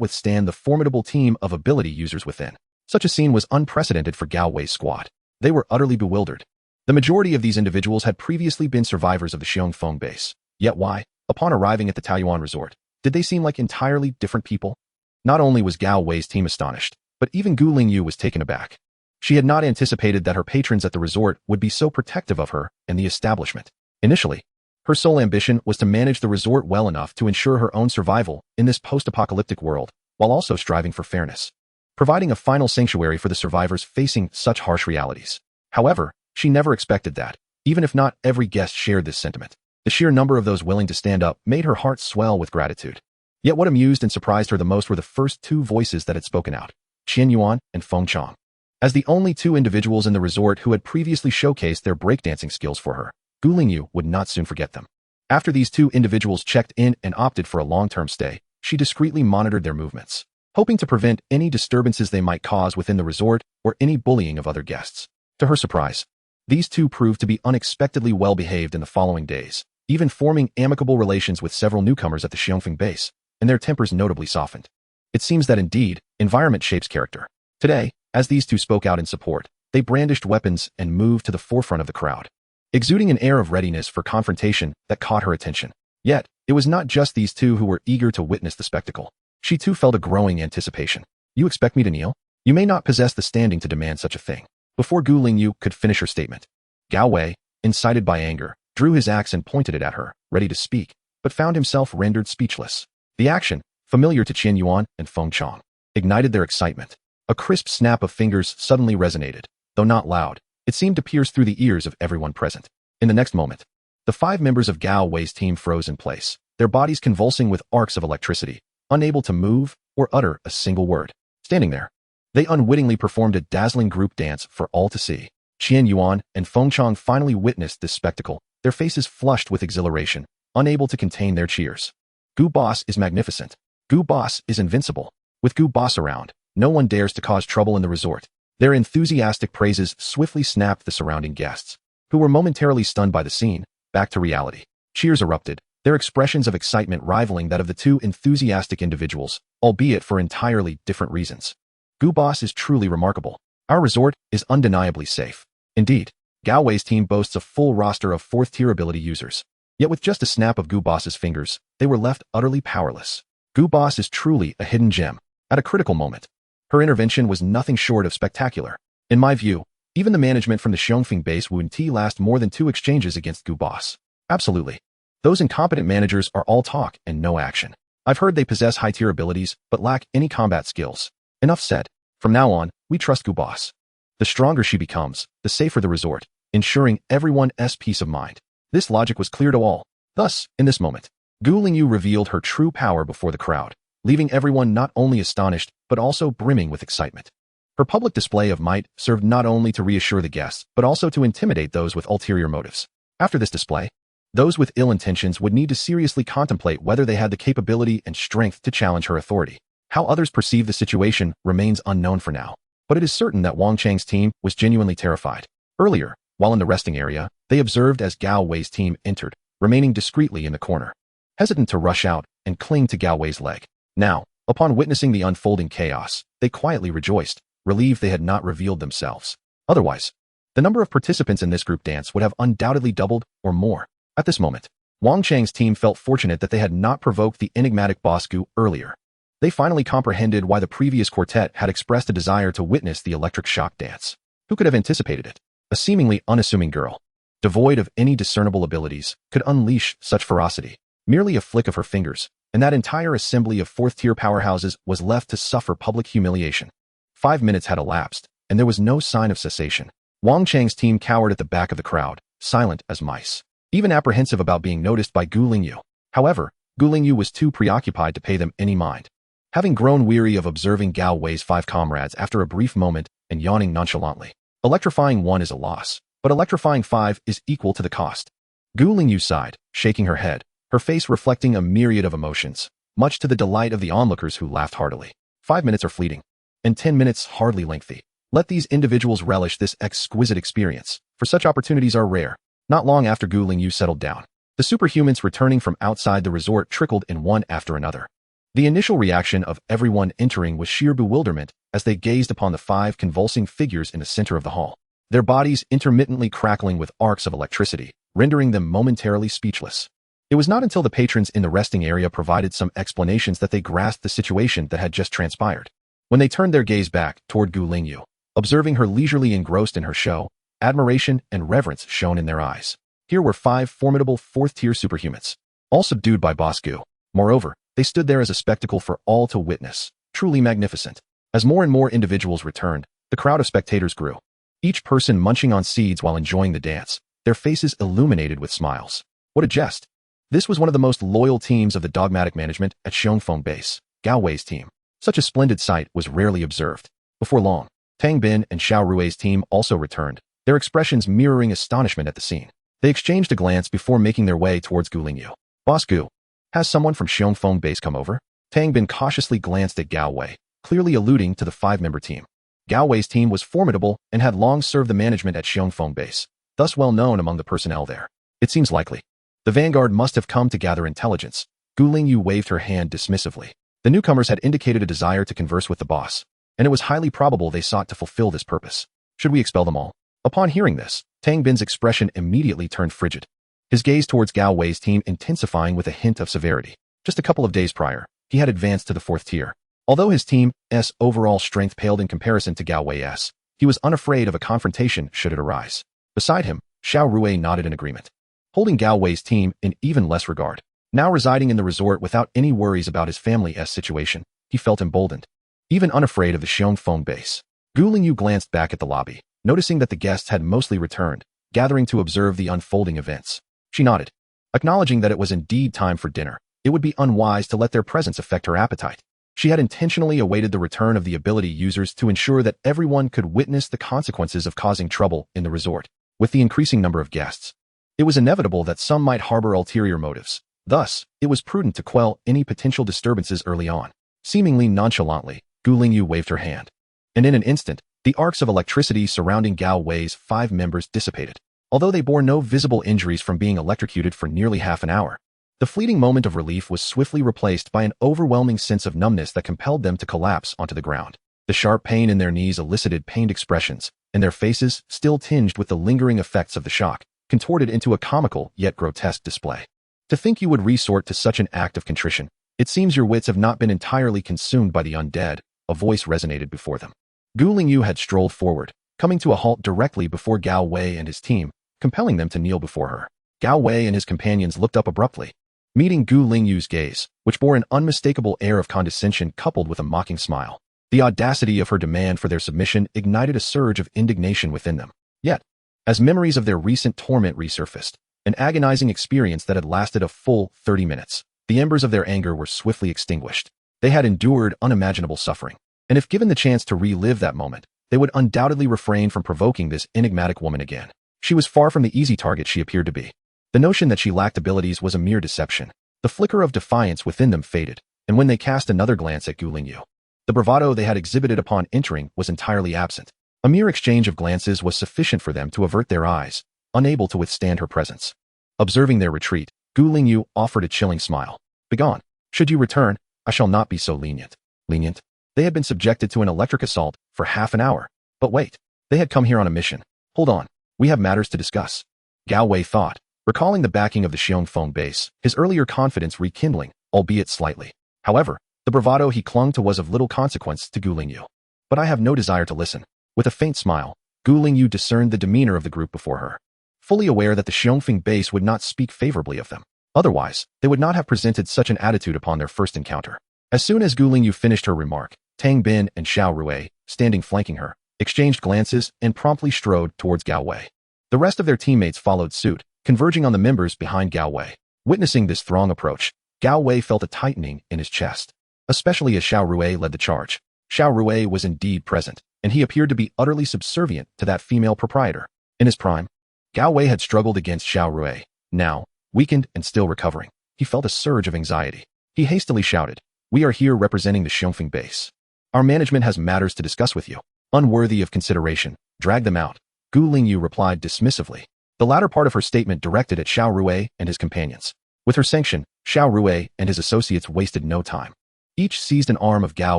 withstand the formidable team of ability users within. Such a scene was unprecedented for Gao Wei's squad. They were utterly bewildered. The majority of these individuals had previously been survivors of the Xiong Feng base. Yet why, upon arriving at the Taiyuan resort, did they seem like entirely different people? Not only was Gao Wei's team astonished, but even Gu Lingyu was taken aback. She had not anticipated that her patrons at the resort would be so protective of her and the establishment. Initially, her sole ambition was to manage the resort well enough to ensure her own survival in this post-apocalyptic world, while also striving for fairness, providing a final sanctuary for the survivors facing such harsh realities. However, she never expected that, even if not every guest shared this sentiment. The sheer number of those willing to stand up made her heart swell with gratitude. Yet what amused and surprised her the most were the first two voices that had spoken out, Qian Yuan and Feng Chong. As the only two individuals in the resort who had previously showcased their breakdancing skills for her, Gu Lingyu would not soon forget them. After these two individuals checked in and opted for a long-term stay, she discreetly monitored their movements, hoping to prevent any disturbances they might cause within the resort or any bullying of other guests. To her surprise, these two proved to be unexpectedly well-behaved in the following days, even forming amicable relations with several newcomers at the Xiongfeng base, and their tempers notably softened. It seems that indeed, environment shapes character. Today, as these two spoke out in support, they brandished weapons and moved to the forefront of the crowd, exuding an air of readiness for confrontation that caught her attention. Yet, it was not just these two who were eager to witness the spectacle. She too felt a growing anticipation. You expect me to kneel? You may not possess the standing to demand such a thing. Before Gu Lingyu could finish her statement, Gao Wei, incited by anger, drew his axe and pointed it at her, ready to speak, but found himself rendered speechless. The action, familiar to Qian Yuan and Feng Chong, ignited their excitement. A crisp snap of fingers suddenly resonated, though not loud. It seemed to pierce through the ears of everyone present. In the next moment, the 5 members of Gao Wei's team froze in place, their bodies convulsing with arcs of electricity, unable to move or utter a single word. Standing there, they unwittingly performed a dazzling group dance for all to see. Qian Yuan and Feng Chong finally witnessed this spectacle, their faces flushed with exhilaration, unable to contain their cheers. Gu Boss is magnificent. Gu Boss is invincible. With Gu Boss around, no one dares to cause trouble in the resort. Their enthusiastic praises swiftly snapped the surrounding guests, who were momentarily stunned by the scene, back to reality. Cheers erupted, their expressions of excitement rivaling that of the two enthusiastic individuals, albeit for entirely different reasons. Gu Boss is truly remarkable. Our resort is undeniably safe. Indeed, Gao Wei's team boasts a full roster of 4th-tier ability users. Yet with just a snap of Gu Boss's fingers, they were left utterly powerless. Gu Boss is truly a hidden gem. At a critical moment, her intervention was nothing short of spectacular. In my view, even the management from the Xiongfeng base wouldn't last more than 2 exchanges against Gu Boss. Absolutely. Those incompetent managers are all talk and no action. I've heard they possess high-tier abilities, but lack any combat skills. Enough said. From now on, we trust Gu Boss. The stronger she becomes, the safer the resort, ensuring everyone's peace of mind. This logic was clear to all. Thus, in this moment, Gu Lingyu revealed her true power before the crowd, leaving everyone not only astonished, but also brimming with excitement. Her public display of might served not only to reassure the guests, but also to intimidate those with ulterior motives. After this display, those with ill intentions would need to seriously contemplate whether they had the capability and strength to challenge her authority. How others perceive the situation remains unknown for now, but it is certain that Wang Chang's team was genuinely terrified. Earlier, while in the resting area, they observed as Gao Wei's team entered, remaining discreetly in the corner, hesitant to rush out and cling to Gao Wei's leg. Now, Upon witnessing the unfolding chaos, they quietly rejoiced, relieved they had not revealed themselves. Otherwise, the number of participants in this group dance would have undoubtedly doubled or more. At this moment, Wang Chang's team felt fortunate that they had not provoked the enigmatic boss Gu earlier. They finally comprehended why the previous quartet had expressed a desire to witness the electric shock dance. Who could have anticipated it? A seemingly unassuming girl, devoid of any discernible abilities, could unleash such ferocity. Merely a flick of her fingers, and that entire assembly of fourth-tier powerhouses was left to suffer public humiliation. 5 minutes had elapsed, and there was no sign of cessation. Wang Chang's team cowered at the back of the crowd, silent as mice, even apprehensive about being noticed by Gu Lingyu. However, Gu Lingyu was too preoccupied to pay them any mind. Having grown weary of observing Gao Wei's 5 comrades after a brief moment and yawning nonchalantly, electrifying 1 is a loss, but electrifying 5 is equal to the cost. Gu Lingyu sighed, shaking her head, her face reflecting a myriad of emotions, much to the delight of the onlookers who laughed heartily. 5 minutes are fleeting, and 10 minutes hardly lengthy. Let these individuals relish this exquisite experience, for such opportunities are rare. Not long after Gu Lingyu settled down, the superhumans returning from outside the resort trickled in one after another. The initial reaction of everyone entering was sheer bewilderment as they gazed upon the 5 convulsing figures in the center of the hall, their bodies intermittently crackling with arcs of electricity, rendering them momentarily speechless. It was not until the patrons in the resting area provided some explanations that they grasped the situation that had just transpired. When they turned their gaze back toward Gu Lingyu, observing her leisurely engrossed in her show, admiration and reverence shone in their eyes. Here were 5 formidable 4th-tier superhumans, all subdued by Boss Gu. Moreover, they stood there as a spectacle for all to witness, truly magnificent. As more and more individuals returned, the crowd of spectators grew, each person munching on seeds while enjoying the dance, their faces illuminated with smiles. What a jest! This was one of the most loyal teams of the dogmatic management at Xiongfeng Base, Gao Wei's team. Such a splendid sight was rarely observed. Before long, Tang Bin and Xiao Rui's team also returned, their expressions mirroring astonishment at the scene. They exchanged a glance before making their way towards Gu Lingyu. Boss Gu, has someone from Xiongfeng Base come over? Tang Bin cautiously glanced at Gao Wei, clearly alluding to the 5-member team. Gao Wei's team was formidable and had long served the management at Xiongfeng Base, thus well known among the personnel there. It seems likely. The vanguard must have come to gather intelligence. Gu Lingyu waved her hand dismissively. The newcomers had indicated a desire to converse with the boss, and it was highly probable they sought to fulfill this purpose. Should we expel them all? Upon hearing this, Tang Bin's expression immediately turned frigid, his gaze towards Gao Wei's team intensifying with a hint of severity. Just a couple of days prior, he had advanced to the 4th tier. Although his team's overall strength paled in comparison to Gao Wei's, he was unafraid of a confrontation should it arise. Beside him, Xiao Rui nodded in agreement, holding Gao Wei's team in even less regard. Now residing in the resort without any worries about his family's situation, he felt emboldened, even unafraid of the Xiongfeng Base. Gu Lingyu glanced back at the lobby, noticing that the guests had mostly returned, gathering to observe the unfolding events. She nodded, acknowledging that it was indeed time for dinner. It would be unwise to let their presence affect her appetite. She had intentionally awaited the return of the ability users to ensure that everyone could witness the consequences of causing trouble in the resort. With the increasing number of guests, it was inevitable that some might harbor ulterior motives. Thus, it was prudent to quell any potential disturbances early on. Seemingly nonchalantly, Gu Lingyu waved her hand, and in an instant, the arcs of electricity surrounding Gao Wei's 5 members dissipated. Although they bore no visible injuries from being electrocuted for nearly half an hour, the fleeting moment of relief was swiftly replaced by an overwhelming sense of numbness that compelled them to collapse onto the ground. The sharp pain in their knees elicited pained expressions, and their faces, still tinged with the lingering effects of the shock, contorted into a comical yet grotesque display. To think you would resort to such an act of contrition, it seems your wits have not been entirely consumed by the undead, a voice resonated before them. Gu Lingyu had strolled forward, coming to a halt directly before Gao Wei and his team, compelling them to kneel before her. Gao Wei and his companions looked up abruptly, meeting Gu Lingyu's gaze, which bore an unmistakable air of condescension coupled with a mocking smile. The audacity of her demand for their submission ignited a surge of indignation within them. Yet, as memories of their recent torment resurfaced, an agonizing experience that had lasted a full 30 minutes, the embers of their anger were swiftly extinguished. They had endured unimaginable suffering, and if given the chance to relive that moment, they would undoubtedly refrain from provoking this enigmatic woman again. She was far from the easy target she appeared to be. The notion that she lacked abilities was a mere deception. The flicker of defiance within them faded, and when they cast another glance at Gu Lingyu, the bravado they had exhibited upon entering was entirely absent. A mere exchange of glances was sufficient for them to avert their eyes, unable to withstand her presence. Observing their retreat, Gu Lingyu offered a chilling smile. Begone. Should you return, I shall not be so lenient. Lenient? They had been subjected to an electric assault for half an hour. But wait, they had come here on a mission. Hold on, we have matters to discuss. Gao Wei thought, recalling the backing of the Xiongfeng base, his earlier confidence rekindling, albeit slightly. However, the bravado he clung to was of little consequence to Gu Lingyu. But I have no desire to listen. With a faint smile, Gu Lingyu discerned the demeanor of the group before her, fully aware that the Xiongfeng base would not speak favorably of them. Otherwise, they would not have presented such an attitude upon their first encounter. As soon as Gu Lingyu finished her remark, Tang Bin and Xiao Rui, standing flanking her, exchanged glances and promptly strode towards Gao Wei. The rest of their teammates followed suit, converging on the members behind Gao Wei. Witnessing this throng approach, Gao Wei felt a tightening in his chest, especially as Xiao Rui led the charge. Xiao Rui was indeed present, and he appeared to be utterly subservient to that female proprietor. In his prime, Gao Wei had struggled against Xiao Rui. Now, weakened and still recovering, he felt a surge of anxiety. He hastily shouted, "We are here representing the Xiongfeng base. Our management has matters to discuss with you. Unworthy of consideration, drag them out." Gu Lingyu replied dismissively, the latter part of her statement directed at Xiao Rui and his companions. With her sanction, Xiao Rui and his associates wasted no time. Each seized an arm of Gao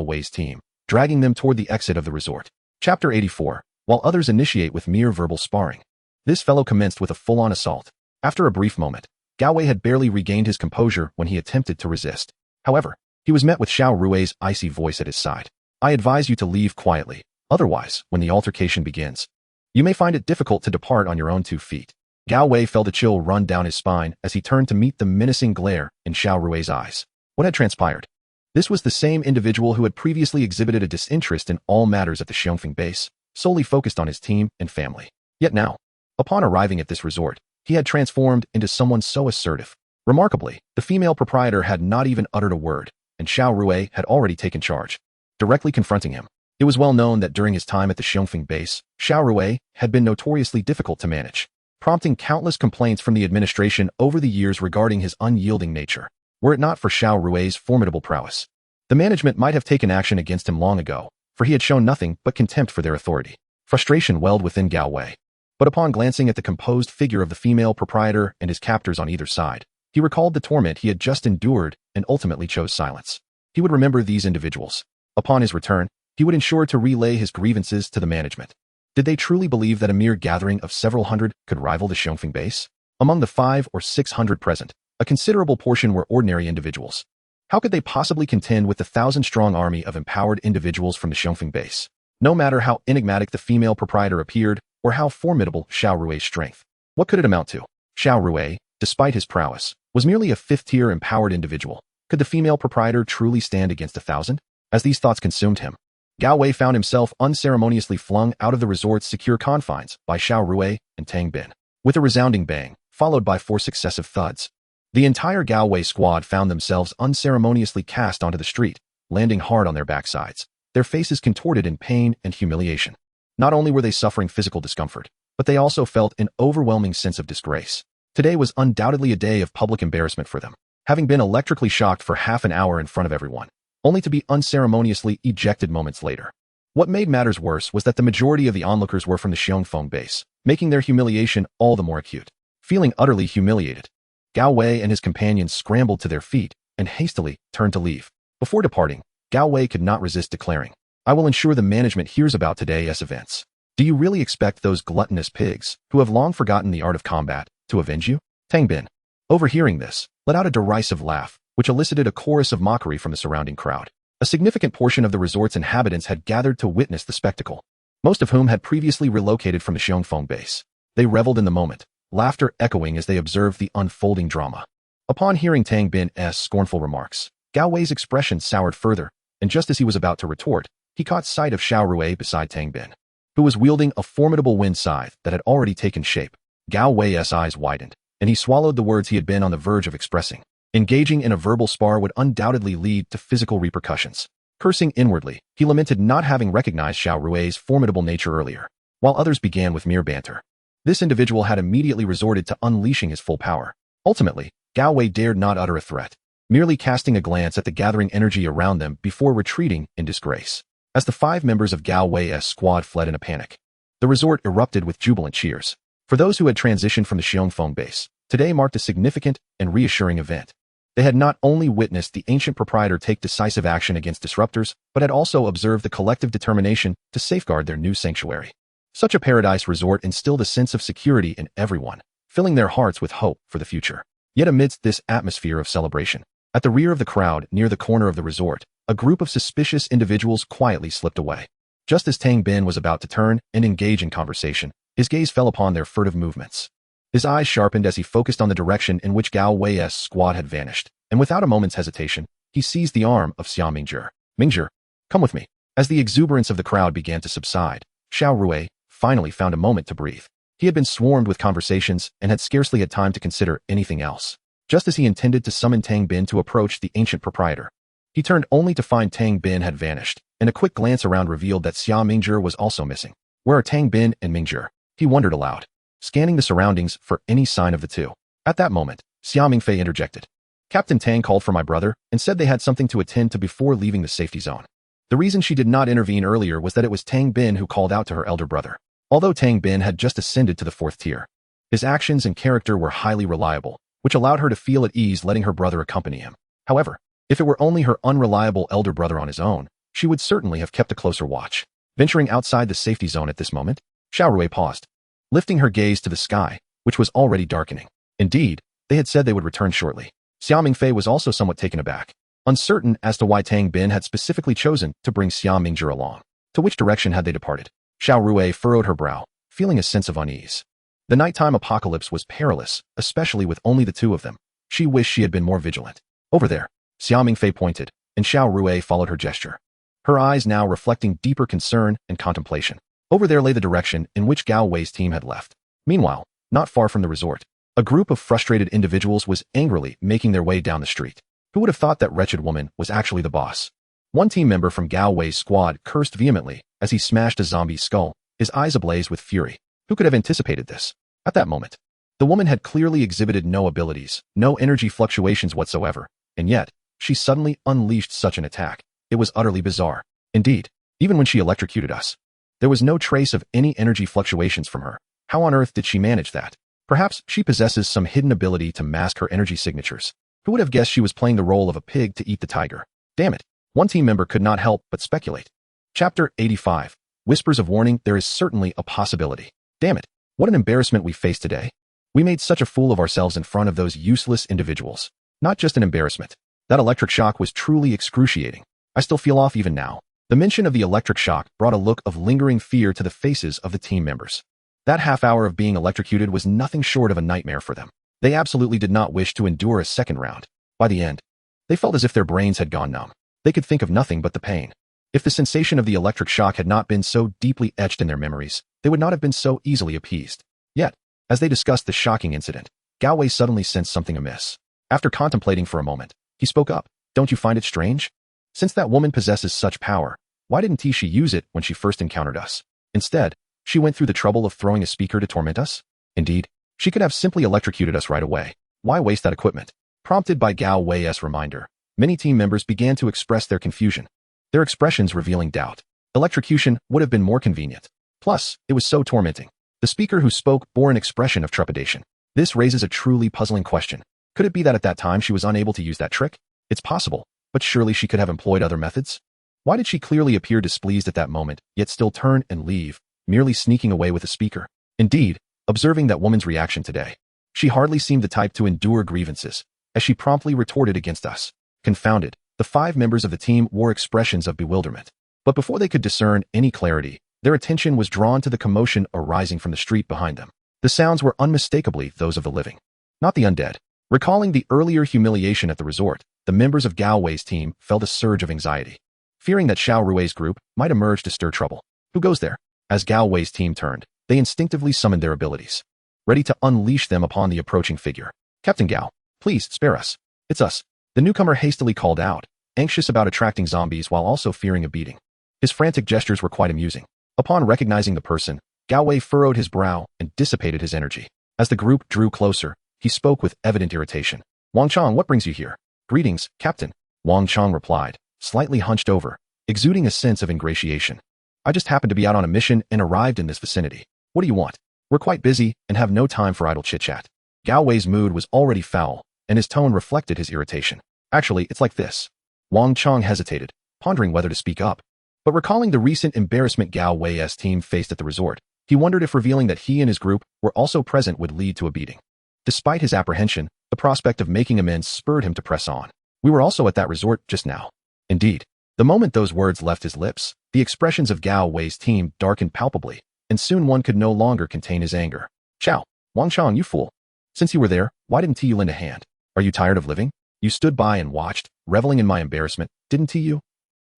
Wei's team, dragging them toward the exit of the resort. Chapter 84, while others initiate with mere verbal sparring. This fellow commenced with a full-on assault. After a brief moment, Gao Wei had barely regained his composure when he attempted to resist. However, he was met with Xiao Rui's icy voice at his side. "I advise you to leave quietly. Otherwise, when the altercation begins, you may find it difficult to depart on your own 2 feet. Gao Wei felt a chill run down his spine as he turned to meet the menacing glare in Xiao Rui's eyes. What had transpired? This was the same individual who had previously exhibited a disinterest in all matters at the Xiongfeng base, solely focused on his team and family. Yet now, upon arriving at this resort, he had transformed into someone so assertive. Remarkably, the female proprietor had not even uttered a word, and Xiao Rui had already taken charge, directly confronting him. It was well known that during his time at the Xiongfeng base, Xiao Rui had been notoriously difficult to manage, prompting countless complaints from the administration over the years regarding his unyielding nature. Were it not for Xiao Rui's formidable prowess, the management might have taken action against him long ago, for he had shown nothing but contempt for their authority. Frustration welled within Gao Wei. But upon glancing at the composed figure of the female proprietor and his captors on either side, he recalled the torment he had just endured and ultimately chose silence. He would remember these individuals. Upon his return, he would ensure to relay his grievances to the management. Did they truly believe that a mere gathering of several hundred could rival the Xiongfeng base? Among the 500 or 600 present, a considerable portion were ordinary individuals. How could they possibly contend with the 1,000-strong army of empowered individuals from the Xiongfeng base? No matter how enigmatic the female proprietor appeared, or how formidable Xiao Rui's strength, what could it amount to? Xiao Rui, despite his prowess, was merely a 5th-tier empowered individual. Could the female proprietor truly stand against 1,000? As these thoughts consumed him, Gao Wei found himself unceremoniously flung out of the resort's secure confines by Xiao Rui and Tang Bin, with a resounding bang, followed by 4 successive thuds. The entire Gao Wei squad found themselves unceremoniously cast onto the street, landing hard on their backsides, their faces contorted in pain and humiliation. Not only were they suffering physical discomfort, but they also felt an overwhelming sense of disgrace. Today was undoubtedly a day of public embarrassment for them, having been electrically shocked for half an hour in front of everyone, only to be unceremoniously ejected moments later. What made matters worse was that the majority of the onlookers were from the Xiongfeng base, making their humiliation all the more acute. Feeling utterly humiliated, Gao Wei and his companions scrambled to their feet and hastily turned to leave. Before departing, Gao Wei could not resist declaring, "I will ensure the management hears about today's events. Do you really expect those gluttonous pigs, who have long forgotten the art of combat, to avenge you?" Tang Bin, overhearing this, let out a derisive laugh, which elicited a chorus of mockery from the surrounding crowd. A significant portion of the resort's inhabitants had gathered to witness the spectacle, most of whom had previously relocated from the Xiongfeng base. They reveled in the moment, laughter echoing as they observed the unfolding drama. Upon hearing Tang Bin's scornful remarks, Gao Wei's expression soured further, and just as he was about to retort, he caught sight of Xiao Rui beside Tang Bin, who was wielding a formidable wind scythe that had already taken shape. Gao Wei's eyes widened, and he swallowed the words he had been on the verge of expressing. Engaging in a verbal spar would undoubtedly lead to physical repercussions. Cursing inwardly, he lamented not having recognized Xiao Rui's formidable nature earlier, while others began with mere banter. This individual had immediately resorted to unleashing his full power. Ultimately, Gao Wei dared not utter a threat, merely casting a glance at the gathering energy around them before retreating in disgrace. As the 5 members of Gao Wei's squad fled in a panic, the resort erupted with jubilant cheers. For those who had transitioned from the Xiongfeng base, today marked a significant and reassuring event. They had not only witnessed the ancient proprietor take decisive action against disruptors, but had also observed the collective determination to safeguard their new sanctuary. Such a paradise resort instilled a sense of security in everyone, filling their hearts with hope for the future. Yet amidst this atmosphere of celebration, at the rear of the crowd near the corner of the resort, a group of suspicious individuals quietly slipped away. Just as Tang Bin was about to turn and engage in conversation, his gaze fell upon their furtive movements. His eyes sharpened as he focused on the direction in which Gao Wei's squad had vanished, and without a moment's hesitation, he seized the arm of Xia Mingzhi. Mingzhi, come with me. As the exuberance of the crowd began to subside, Xiao Rui finally found a moment to breathe. He had been swarmed with conversations and had scarcely had time to consider anything else. Just as he intended to summon Tang Bin to approach the ancient proprietor, he turned only to find Tang Bin had vanished, and a quick glance around revealed that Xia Mingzhi was also missing. Where are Tang Bin and Mingzhi? He wondered aloud, scanning the surroundings for any sign of the two. At that moment, Xia Mingfei interjected. Captain Tang called for my brother and said they had something to attend to before leaving the safety zone. The reason she did not intervene earlier was that it was Tang Bin who called out to her elder brother. Although Tang Bin had just ascended to the 4th tier, his actions and character were highly reliable, which allowed her to feel at ease letting her brother accompany him. However, if it were only her unreliable elder brother on his own, she would certainly have kept a closer watch. Venturing outside the safety zone at this moment, Xiao Rui paused, lifting her gaze to the sky, which was already darkening. Indeed, they had said they would return shortly. Xia Mingfei was also somewhat taken aback, uncertain as to why Tang Bin had specifically chosen to bring Xia Mingzhi along. To which direction had they departed? Xiao Rui furrowed her brow, feeling a sense of unease. The nighttime apocalypse was perilous, especially with only the two of them. She wished she had been more vigilant. Over there, Xia Mingfei pointed, and Xiao Rui followed her gesture, her eyes now reflecting deeper concern and contemplation. Over there lay the direction in which Gao Wei's team had left. Meanwhile, not far from the resort, a group of frustrated individuals was angrily making their way down the street. Who would have thought that wretched woman was actually the boss? One team member from Gao Wei's squad cursed vehemently as he smashed a zombie's skull, his eyes ablaze with fury. Who could have anticipated this? At that moment, the woman had clearly exhibited no abilities, no energy fluctuations whatsoever, and yet, she suddenly unleashed such an attack. It was utterly bizarre. Indeed, even when she electrocuted us, there was no trace of any energy fluctuations from her. How on earth did she manage that? Perhaps she possesses some hidden ability to mask her energy signatures. Who would have guessed she was playing the role of a pig to eat the tiger? Damn it. One team member could not help but speculate. Chapter 85. Whispers of warning. There is certainly a possibility. Damn it. What an embarrassment we faced today. We made such a fool of ourselves in front of those useless individuals. Not just an embarrassment. That electric shock was truly excruciating. I still feel off even now. The mention of the electric shock brought a look of lingering fear to the faces of the team members. That half hour of being electrocuted was nothing short of a nightmare for them. They absolutely did not wish to endure a second round. By the end, they felt as if their brains had gone numb. They could think of nothing but the pain. If the sensation of the electric shock had not been so deeply etched in their memories, they would not have been so easily appeased. Yet, as they discussed the shocking incident, Gao Wei suddenly sensed something amiss. After contemplating for a moment, he spoke up. Don't you find it strange? Since that woman possesses such power, why didn't she use it when she first encountered us? Instead, she went through the trouble of throwing a speaker to torment us? Indeed, she could have simply electrocuted us right away. Why waste that equipment? Prompted by Gao Wei's reminder, many team members began to express their confusion, their expressions revealing doubt. Electrocution would have been more convenient. Plus, it was so tormenting. The speaker who spoke bore an expression of trepidation. This raises a truly puzzling question. Could it be that at that time she was unable to use that trick? It's possible, but surely she could have employed other methods? Why did she clearly appear displeased at that moment, yet still turn and leave, merely sneaking away with the speaker? Indeed, observing that woman's reaction today, she hardly seemed the type to endure grievances, as she promptly retorted against us. Confounded, the 5 members of the team wore expressions of bewilderment. But before they could discern any clarity, their attention was drawn to the commotion arising from the street behind them. The sounds were unmistakably those of the living, not the undead. Recalling the earlier humiliation at the resort, the members of Gao Wei's team felt a surge of anxiety, fearing that Xiao Rui's group might emerge to stir trouble. Who goes there? As Gao Wei's team turned, they instinctively summoned their abilities, ready to unleash them upon the approaching figure. Captain Gao, please spare us. It's us. The newcomer hastily called out, anxious about attracting zombies while also fearing a beating. His frantic gestures were quite amusing. Upon recognizing the person, Gao Wei furrowed his brow and dissipated his energy. As the group drew closer, he spoke with evident irritation. Wang Chong, what brings you here? Greetings, Captain. Wang Chong replied, slightly hunched over, exuding a sense of ingratiation. I just happened to be out on a mission and arrived in this vicinity. What do you want? We're quite busy and have no time for idle chit-chat. Gao Wei's mood was already foul, and his tone reflected his irritation. Actually, it's like this. Wang Chong hesitated, pondering whether to speak up. But recalling the recent embarrassment Gao Wei's team faced at the resort, he wondered if revealing that he and his group were also present would lead to a beating. Despite his apprehension, the prospect of making amends spurred him to press on. We were also at that resort just now. Indeed, the moment those words left his lips, the expressions of Gao Wei's team darkened palpably, and soon one could no longer contain his anger. Chow, Wang Chong, you fool. Since you were there, why didn't you lend a hand? Are you tired of living? You stood by and watched, reveling in my embarrassment, didn't you?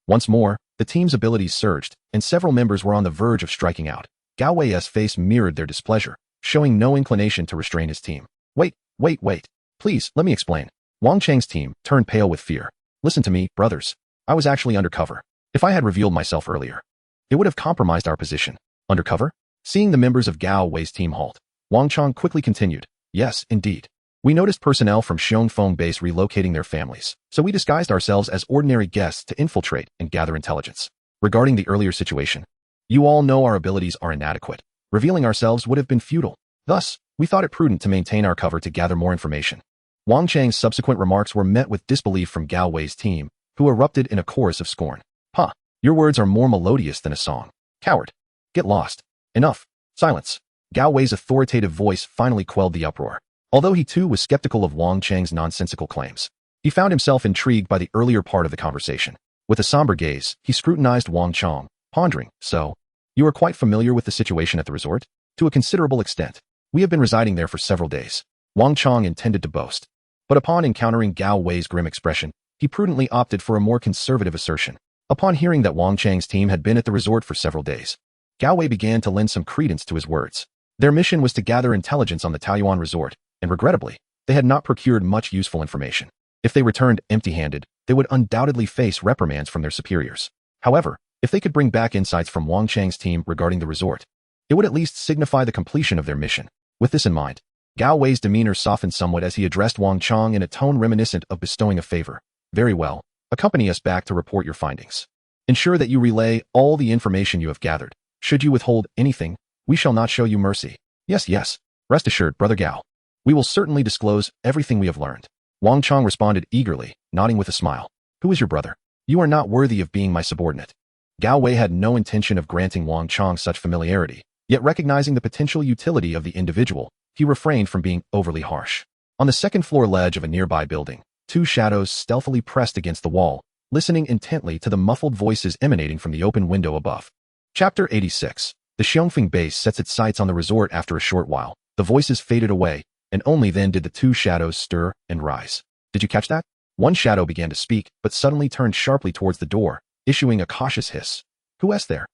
Once more, the team's abilities surged, and several members were on the verge of striking out. Gao Wei's face mirrored their displeasure, showing no inclination to restrain his team. Wait. Please, let me explain. Wang Chang's team turned pale with fear. Listen to me, brothers. I was actually undercover. If I had revealed myself earlier, it would have compromised our position. Undercover? Seeing the members of Gao Wei's team halt, Wang Chong quickly continued. Yes, indeed. We noticed personnel from Xiongfeng base relocating their families, so we disguised ourselves as ordinary guests to infiltrate and gather intelligence. Regarding the earlier situation, you all know our abilities are inadequate. Revealing ourselves would have been futile. Thus, we thought it prudent to maintain our cover to gather more information. Wang Chang's subsequent remarks were met with disbelief from Gao Wei's team, who erupted in a chorus of scorn. Huh, your words are more melodious than a song. Coward. Get lost. Enough. Silence. Gao Wei's authoritative voice finally quelled the uproar. Although he too was skeptical of Wang Chang's nonsensical claims, he found himself intrigued by the earlier part of the conversation. With a somber gaze, he scrutinized Wang Chong, pondering, so, you are quite familiar with the situation at the resort? To a considerable extent. We have been residing there for several days. Wang Chong intended to boast. But upon encountering Gao Wei's grim expression, he prudently opted for a more conservative assertion. Upon hearing that Wang Chang's team had been at the resort for several days, Gao Wei began to lend some credence to his words. Their mission was to gather intelligence on the Taoyuan resort, and regrettably, they had not procured much useful information. If they returned empty-handed, they would undoubtedly face reprimands from their superiors. However, if they could bring back insights from Wang Chang's team regarding the resort, it would at least signify the completion of their mission. With this in mind, Gao Wei's demeanor softened somewhat as he addressed Wang Chong in a tone reminiscent of bestowing a favor. Very well. Accompany us back to report your findings. Ensure that you relay all the information you have gathered. Should you withhold anything, we shall not show you mercy. Yes. Rest assured, Brother Gao. We will certainly disclose everything we have learned. Wang Chong responded eagerly, nodding with a smile. Who is your brother? You are not worthy of being my subordinate. Gao Wei had no intention of granting Wang Chong such familiarity, yet recognizing the potential utility of the individual, he refrained from being overly harsh. On the second-floor ledge of a nearby building, two shadows stealthily pressed against the wall, listening intently to the muffled voices emanating from the open window above. Chapter 86. The Xiongfeng base sets its sights on the resort after a short while. The voices faded away, and only then did the two shadows stir and rise. Did you catch that? One shadow began to speak, but suddenly turned sharply towards the door, issuing a cautious hiss. Who is there?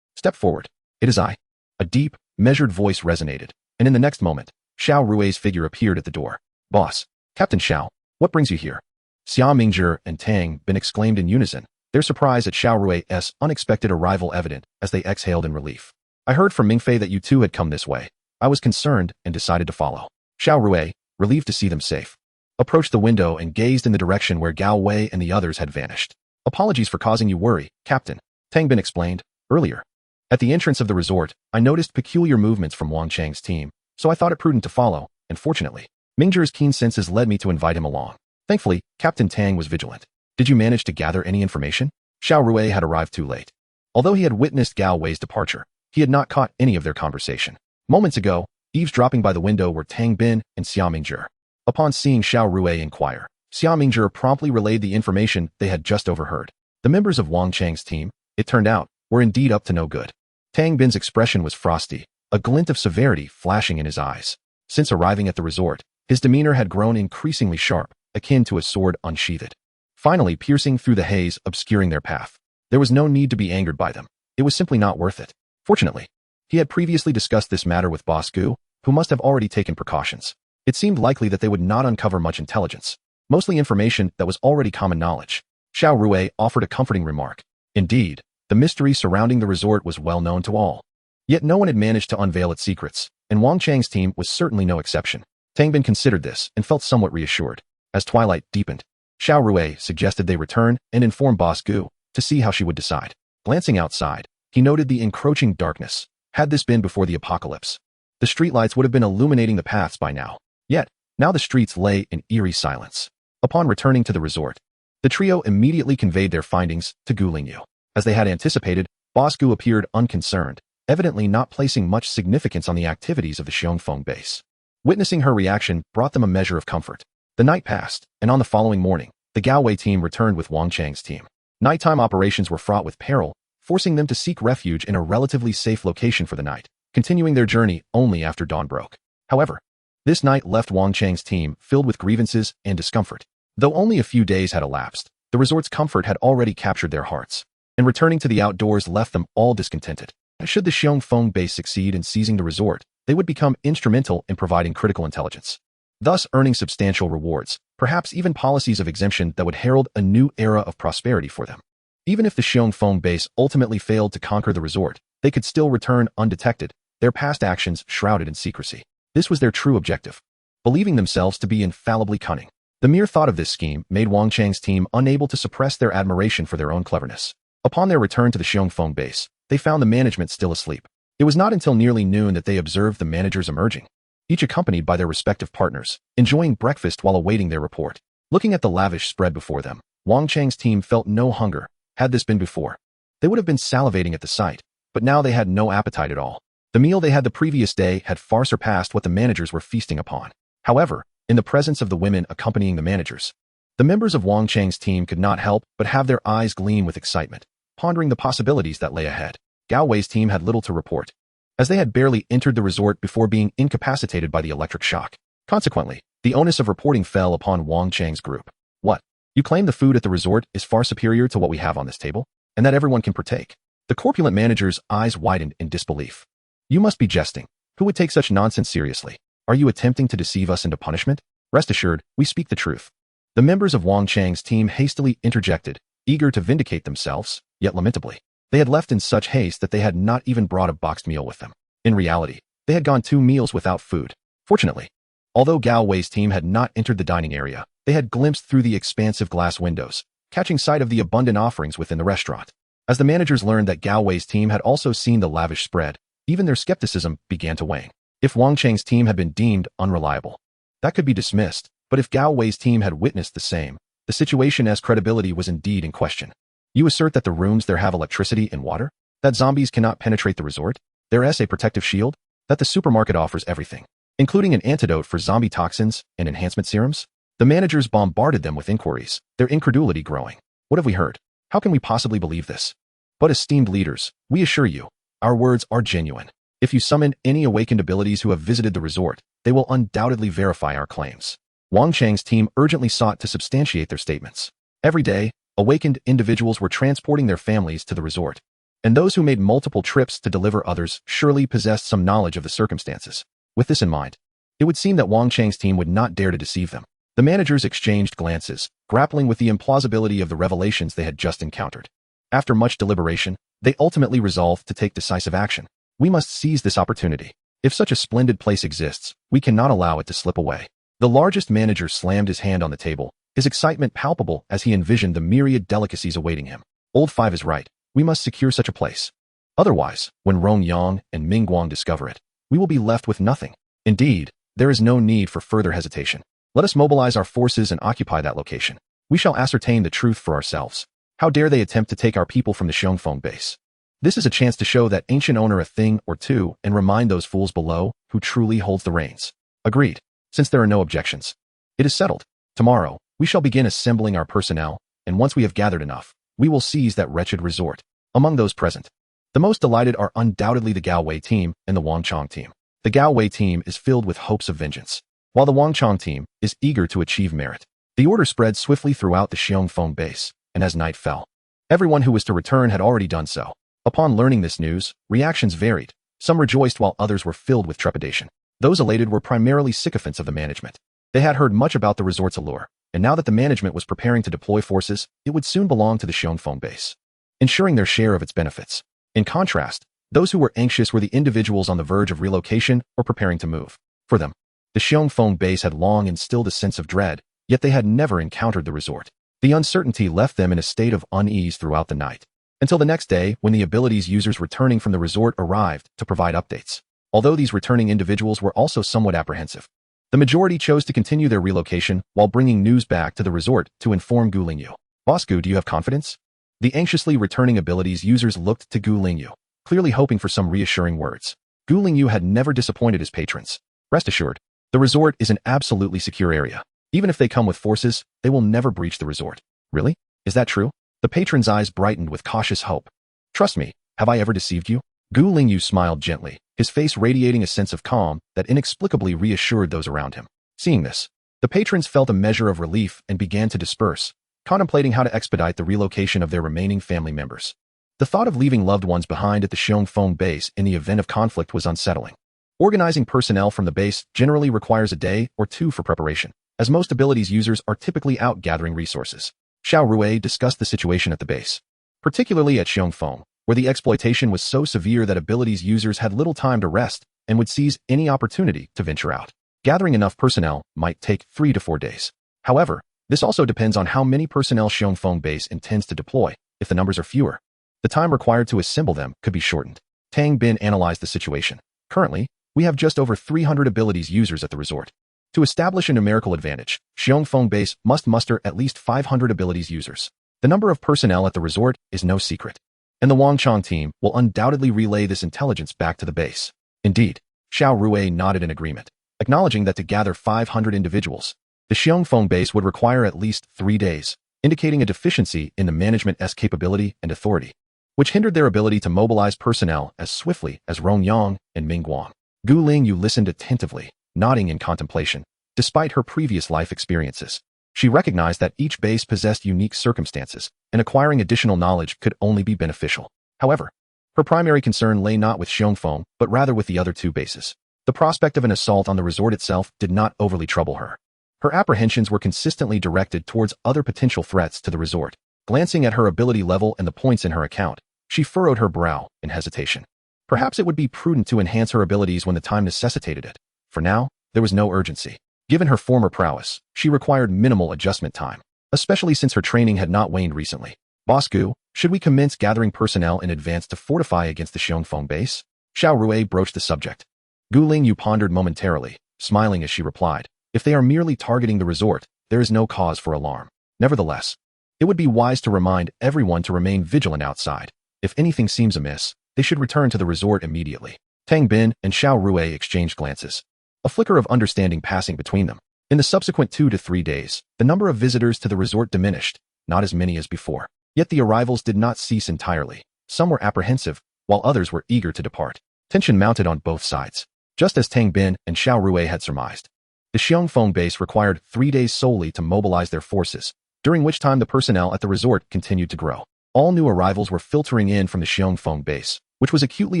Step forward. It is I. A deep, measured voice resonated, and in the next moment, Xiao Rui's figure appeared at the door. Boss, Captain Xiao, what brings you here? Xia Mingzhi and Tang Bin exclaimed in unison, their surprise at Xiao Rui's unexpected arrival evident as they exhaled in relief. I heard from Mingfei that you two had come this way. I was concerned and decided to follow. Xiao Rui, relieved to see them safe, approached the window and gazed in the direction where Gao Wei and the others had vanished. Apologies for causing you worry, Captain, Tang Bin explained. Earlier, at the entrance of the resort, I noticed peculiar movements from Wang Chang's team, so I thought it prudent to follow, and fortunately, Mingzhi's keen senses led me to invite him along. Thankfully, Captain Tang was vigilant. Did you manage to gather any information? Xiao Rui had arrived too late. Although he had witnessed Gao Wei's departure, he had not caught any of their conversation. Moments ago, eavesdropping by the window were Tang Bin and Xia Mingzhi. Upon seeing Xiao Rui inquire, Xia Mingzhi promptly relayed the information they had just overheard. The members of Wang Chang's team, it turned out, were indeed up to no good. Tang Bin's expression was frosty, a glint of severity flashing in his eyes. Since arriving at the resort, his demeanor had grown increasingly sharp, akin to a sword unsheathed. Finally piercing through the haze, obscuring their path. There was no need to be angered by them. It was simply not worth it. Fortunately, he had previously discussed this matter with Boss Gu, who must have already taken precautions. It seemed likely that they would not uncover much intelligence, mostly information that was already common knowledge. Xiao Rui offered a comforting remark. Indeed, the mystery surrounding the resort was well known to all. Yet no one had managed to unveil its secrets, and Wang Chang's team was certainly no exception. Tang Bin considered this and felt somewhat reassured. As twilight deepened, Xiao Rui suggested they return and inform Boss Gu to see how she would decide. Glancing outside, he noted the encroaching darkness. Had this been before the apocalypse, the streetlights would have been illuminating the paths by now. Yet, Now the streets lay in eerie silence. Upon returning to the resort, the trio immediately conveyed their findings to Lingyu. As they had anticipated, Boss Gu appeared unconcerned, evidently not placing much significance on the activities of the Xiongfeng base. Witnessing her reaction brought them a measure of comfort. The night passed, and on the following morning, the Galway team returned with Wang Chang's team. Nighttime operations were fraught with peril, forcing them to seek refuge in a relatively safe location for the night, continuing their journey only after dawn broke. However, this night left Wang Chang's team filled with grievances and discomfort. Though only a few days had elapsed, the resort's comfort had already captured their hearts, and returning to the outdoors left them all discontented. Should the Xiongfeng base succeed in seizing the resort, they would become instrumental in providing critical intelligence, thus earning substantial rewards, perhaps even policies of exemption that would herald a new era of prosperity for them. Even if the Xiongfeng base ultimately failed to conquer the resort, they could still return undetected, their past actions shrouded in secrecy. This was their true objective, believing themselves to be infallibly cunning. The mere thought of this scheme made Wang Chang's team unable to suppress their admiration for their own cleverness. Upon their return to the Xiongfeng base, they found the management still asleep. It was not until nearly noon that they observed the managers emerging, each accompanied by their respective partners, enjoying breakfast while awaiting their report. Looking at the lavish spread before them, Wang Chang's team felt no hunger. Had this been before, they would have been salivating at the sight, but now they had no appetite at all. The meal they had the previous day had far surpassed what the managers were feasting upon. However, in the presence of the women accompanying the managers, the members of Wang Chang's team could not help but have their eyes gleam with excitement, pondering the possibilities that lay ahead. Gao Wei's team had little to report, as they had barely entered the resort before being incapacitated by the electric shock. Consequently, the onus of reporting fell upon Wang Chang's group. What? You claim the food at the resort is far superior to what we have on this table, and that everyone can partake? The corpulent manager's eyes widened in disbelief. You must be jesting. Who would take such nonsense seriously? Are you attempting to deceive us into punishment? Rest assured, we speak the truth. The members of Wang Chang's team hastily interjected, eager to vindicate themselves, yet lamentably, they had left in such haste that they had not even brought a boxed meal with them. In reality, they had gone 2 meals without food. Fortunately, although Gao Wei's team had not entered the dining area, they had glimpsed through the expansive glass windows, catching sight of the abundant offerings within the restaurant. As the managers learned that Gao Wei's team had also seen the lavish spread, even their skepticism began to wane. If Wang Chang's team had been deemed unreliable, that could be dismissed, but if Gao Wei's team had witnessed the same, the situation's credibility was indeed in question. You assert that the rooms there have electricity and water? That zombies cannot penetrate the resort? There's a protective shield? That the supermarket offers everything, including an antidote for zombie toxins and enhancement serums? The managers bombarded them with inquiries, their incredulity growing. What have we heard? How can we possibly believe this? But esteemed leaders, we assure you, our words are genuine. If you summon any awakened abilities who have visited the resort, they will undoubtedly verify our claims. Wang Chang's team urgently sought to substantiate their statements. Every day, awakened individuals were transporting their families to the resort, and those who made multiple trips to deliver others surely possessed some knowledge of the circumstances. With this in mind, it would seem that Wang Chang's team would not dare to deceive them. The managers exchanged glances, grappling with the implausibility of the revelations they had just encountered. After much deliberation, they ultimately resolved to take decisive action. We must seize this opportunity. If such a splendid place exists, we cannot allow it to slip away. The largest manager slammed his hand on the table, his excitement palpable as he envisioned the myriad delicacies awaiting him. Old Five is right. We must secure such a place. Otherwise, when Rong Yang and Ming Guang discover it, we will be left with nothing. Indeed, there is no need for further hesitation. Let us mobilize our forces and occupy that location. We shall ascertain the truth for ourselves. How dare they attempt to take our people from the Xiongfeng base? This is a chance to show that ancient owner a thing or two and remind those fools below who truly holds the reins. Agreed. Since there are no objections, it is settled. Tomorrow, we shall begin assembling our personnel, and once we have gathered enough, we will seize that wretched resort. Among those present, the most delighted are undoubtedly the Gao Wei team and the Wang Chang team. The Gao Wei team is filled with hopes of vengeance, while the Wang Chang team is eager to achieve merit. The order spread swiftly throughout the Xiongfeng base, and as night fell, everyone who was to return had already done so. Upon learning this news, reactions varied. Some rejoiced while others were filled with trepidation. Those elated were primarily sycophants of the management. They had heard much about the resort's allure, and now that the management was preparing to deploy forces, it would soon belong to the Xiongfeng base, ensuring their share of its benefits. In contrast, those who were anxious were the individuals on the verge of relocation or preparing to move. For them, the Xiongfeng base had long instilled a sense of dread, yet they had never encountered the resort. The uncertainty left them in a state of unease throughout the night, until the next day when the abilities users returning from the resort arrived to provide updates. Although these returning individuals were also somewhat apprehensive, The majority chose to continue their relocation while bringing news back to the resort to inform Gu Lingyu. Boss Gu, do you have confidence? The anxiously returning abilities users looked to Gu Lingyu, clearly hoping for some reassuring words. Gu Lingyu had never disappointed his patrons. Rest assured, the resort is an absolutely secure area. Even if they come with forces, they will never breach the resort. Really? Is that true? The patron's eyes brightened with cautious hope. Trust me, have I ever deceived you? Gu Lingyu smiled gently, his face radiating a sense of calm that inexplicably reassured those around him. Seeing this, the patrons felt a measure of relief and began to disperse, contemplating how to expedite the relocation of their remaining family members. The thought of leaving loved ones behind at the Xiongfeng base in the event of conflict was unsettling. Organizing personnel from the base generally requires a day or two for preparation, as most abilities users are typically out gathering resources. Xiao Rui discussed the situation at the base, particularly at Xiongfeng, where the exploitation was so severe that abilities users had little time to rest and would seize any opportunity to venture out. Gathering enough personnel might take 3 to 4 days. However, this also depends on how many personnel Xiongfeng base intends to deploy. If the numbers are fewer, the time required to assemble them could be shortened. Tang Bin analyzed the situation. Currently, we have just over 300 abilities users at the resort. To establish a numerical advantage, Xiongfeng base must muster at least 500 abilities users. The number of personnel at the resort is no secret, and the Wangchang team will undoubtedly relay this intelligence back to the base. Indeed, Xiao Rui nodded in agreement, acknowledging that to gather 500 individuals, the Xiongfeng base would require at least 3 days, indicating a deficiency in the management's capability and authority, which hindered their ability to mobilize personnel as swiftly as Rong Yang and Ming Guang. Gu Lingyu listened attentively, nodding in contemplation. Despite her previous life experiences, she recognized that each base possessed unique circumstances, and acquiring additional knowledge could only be beneficial. However, her primary concern lay not with Xiongfeng, but rather with the other 2 bases. The prospect of an assault on the resort itself did not overly trouble her. Her apprehensions were consistently directed towards other potential threats to the resort. Glancing at her ability level and the points in her account, she furrowed her brow in hesitation. Perhaps it would be prudent to enhance her abilities when the time necessitated it. For now, there was no urgency. Given her former prowess, she required minimal adjustment time, especially since her training had not waned recently. Boss Gu, should we commence gathering personnel in advance to fortify against the Xiongfeng base? Xiao Rui broached the subject. Gu Lingyu pondered momentarily, smiling as she replied, if they are merely targeting the resort, there is no cause for alarm. Nevertheless, it would be wise to remind everyone to remain vigilant outside. If anything seems amiss, they should return to the resort immediately. Tang Bin and Xiao Rui exchanged glances, a flicker of understanding passing between them. In the subsequent 2 to 3 days, the number of visitors to the resort diminished, not as many as before. Yet the arrivals did not cease entirely. Some were apprehensive, while others were eager to depart. Tension mounted on both sides, just as Tang Bin and Xiao Rui had surmised. The Xiongfeng base required 3 days solely to mobilize their forces, during which time the personnel at the resort continued to grow. All new arrivals were filtering in from the Xiongfeng base, which was acutely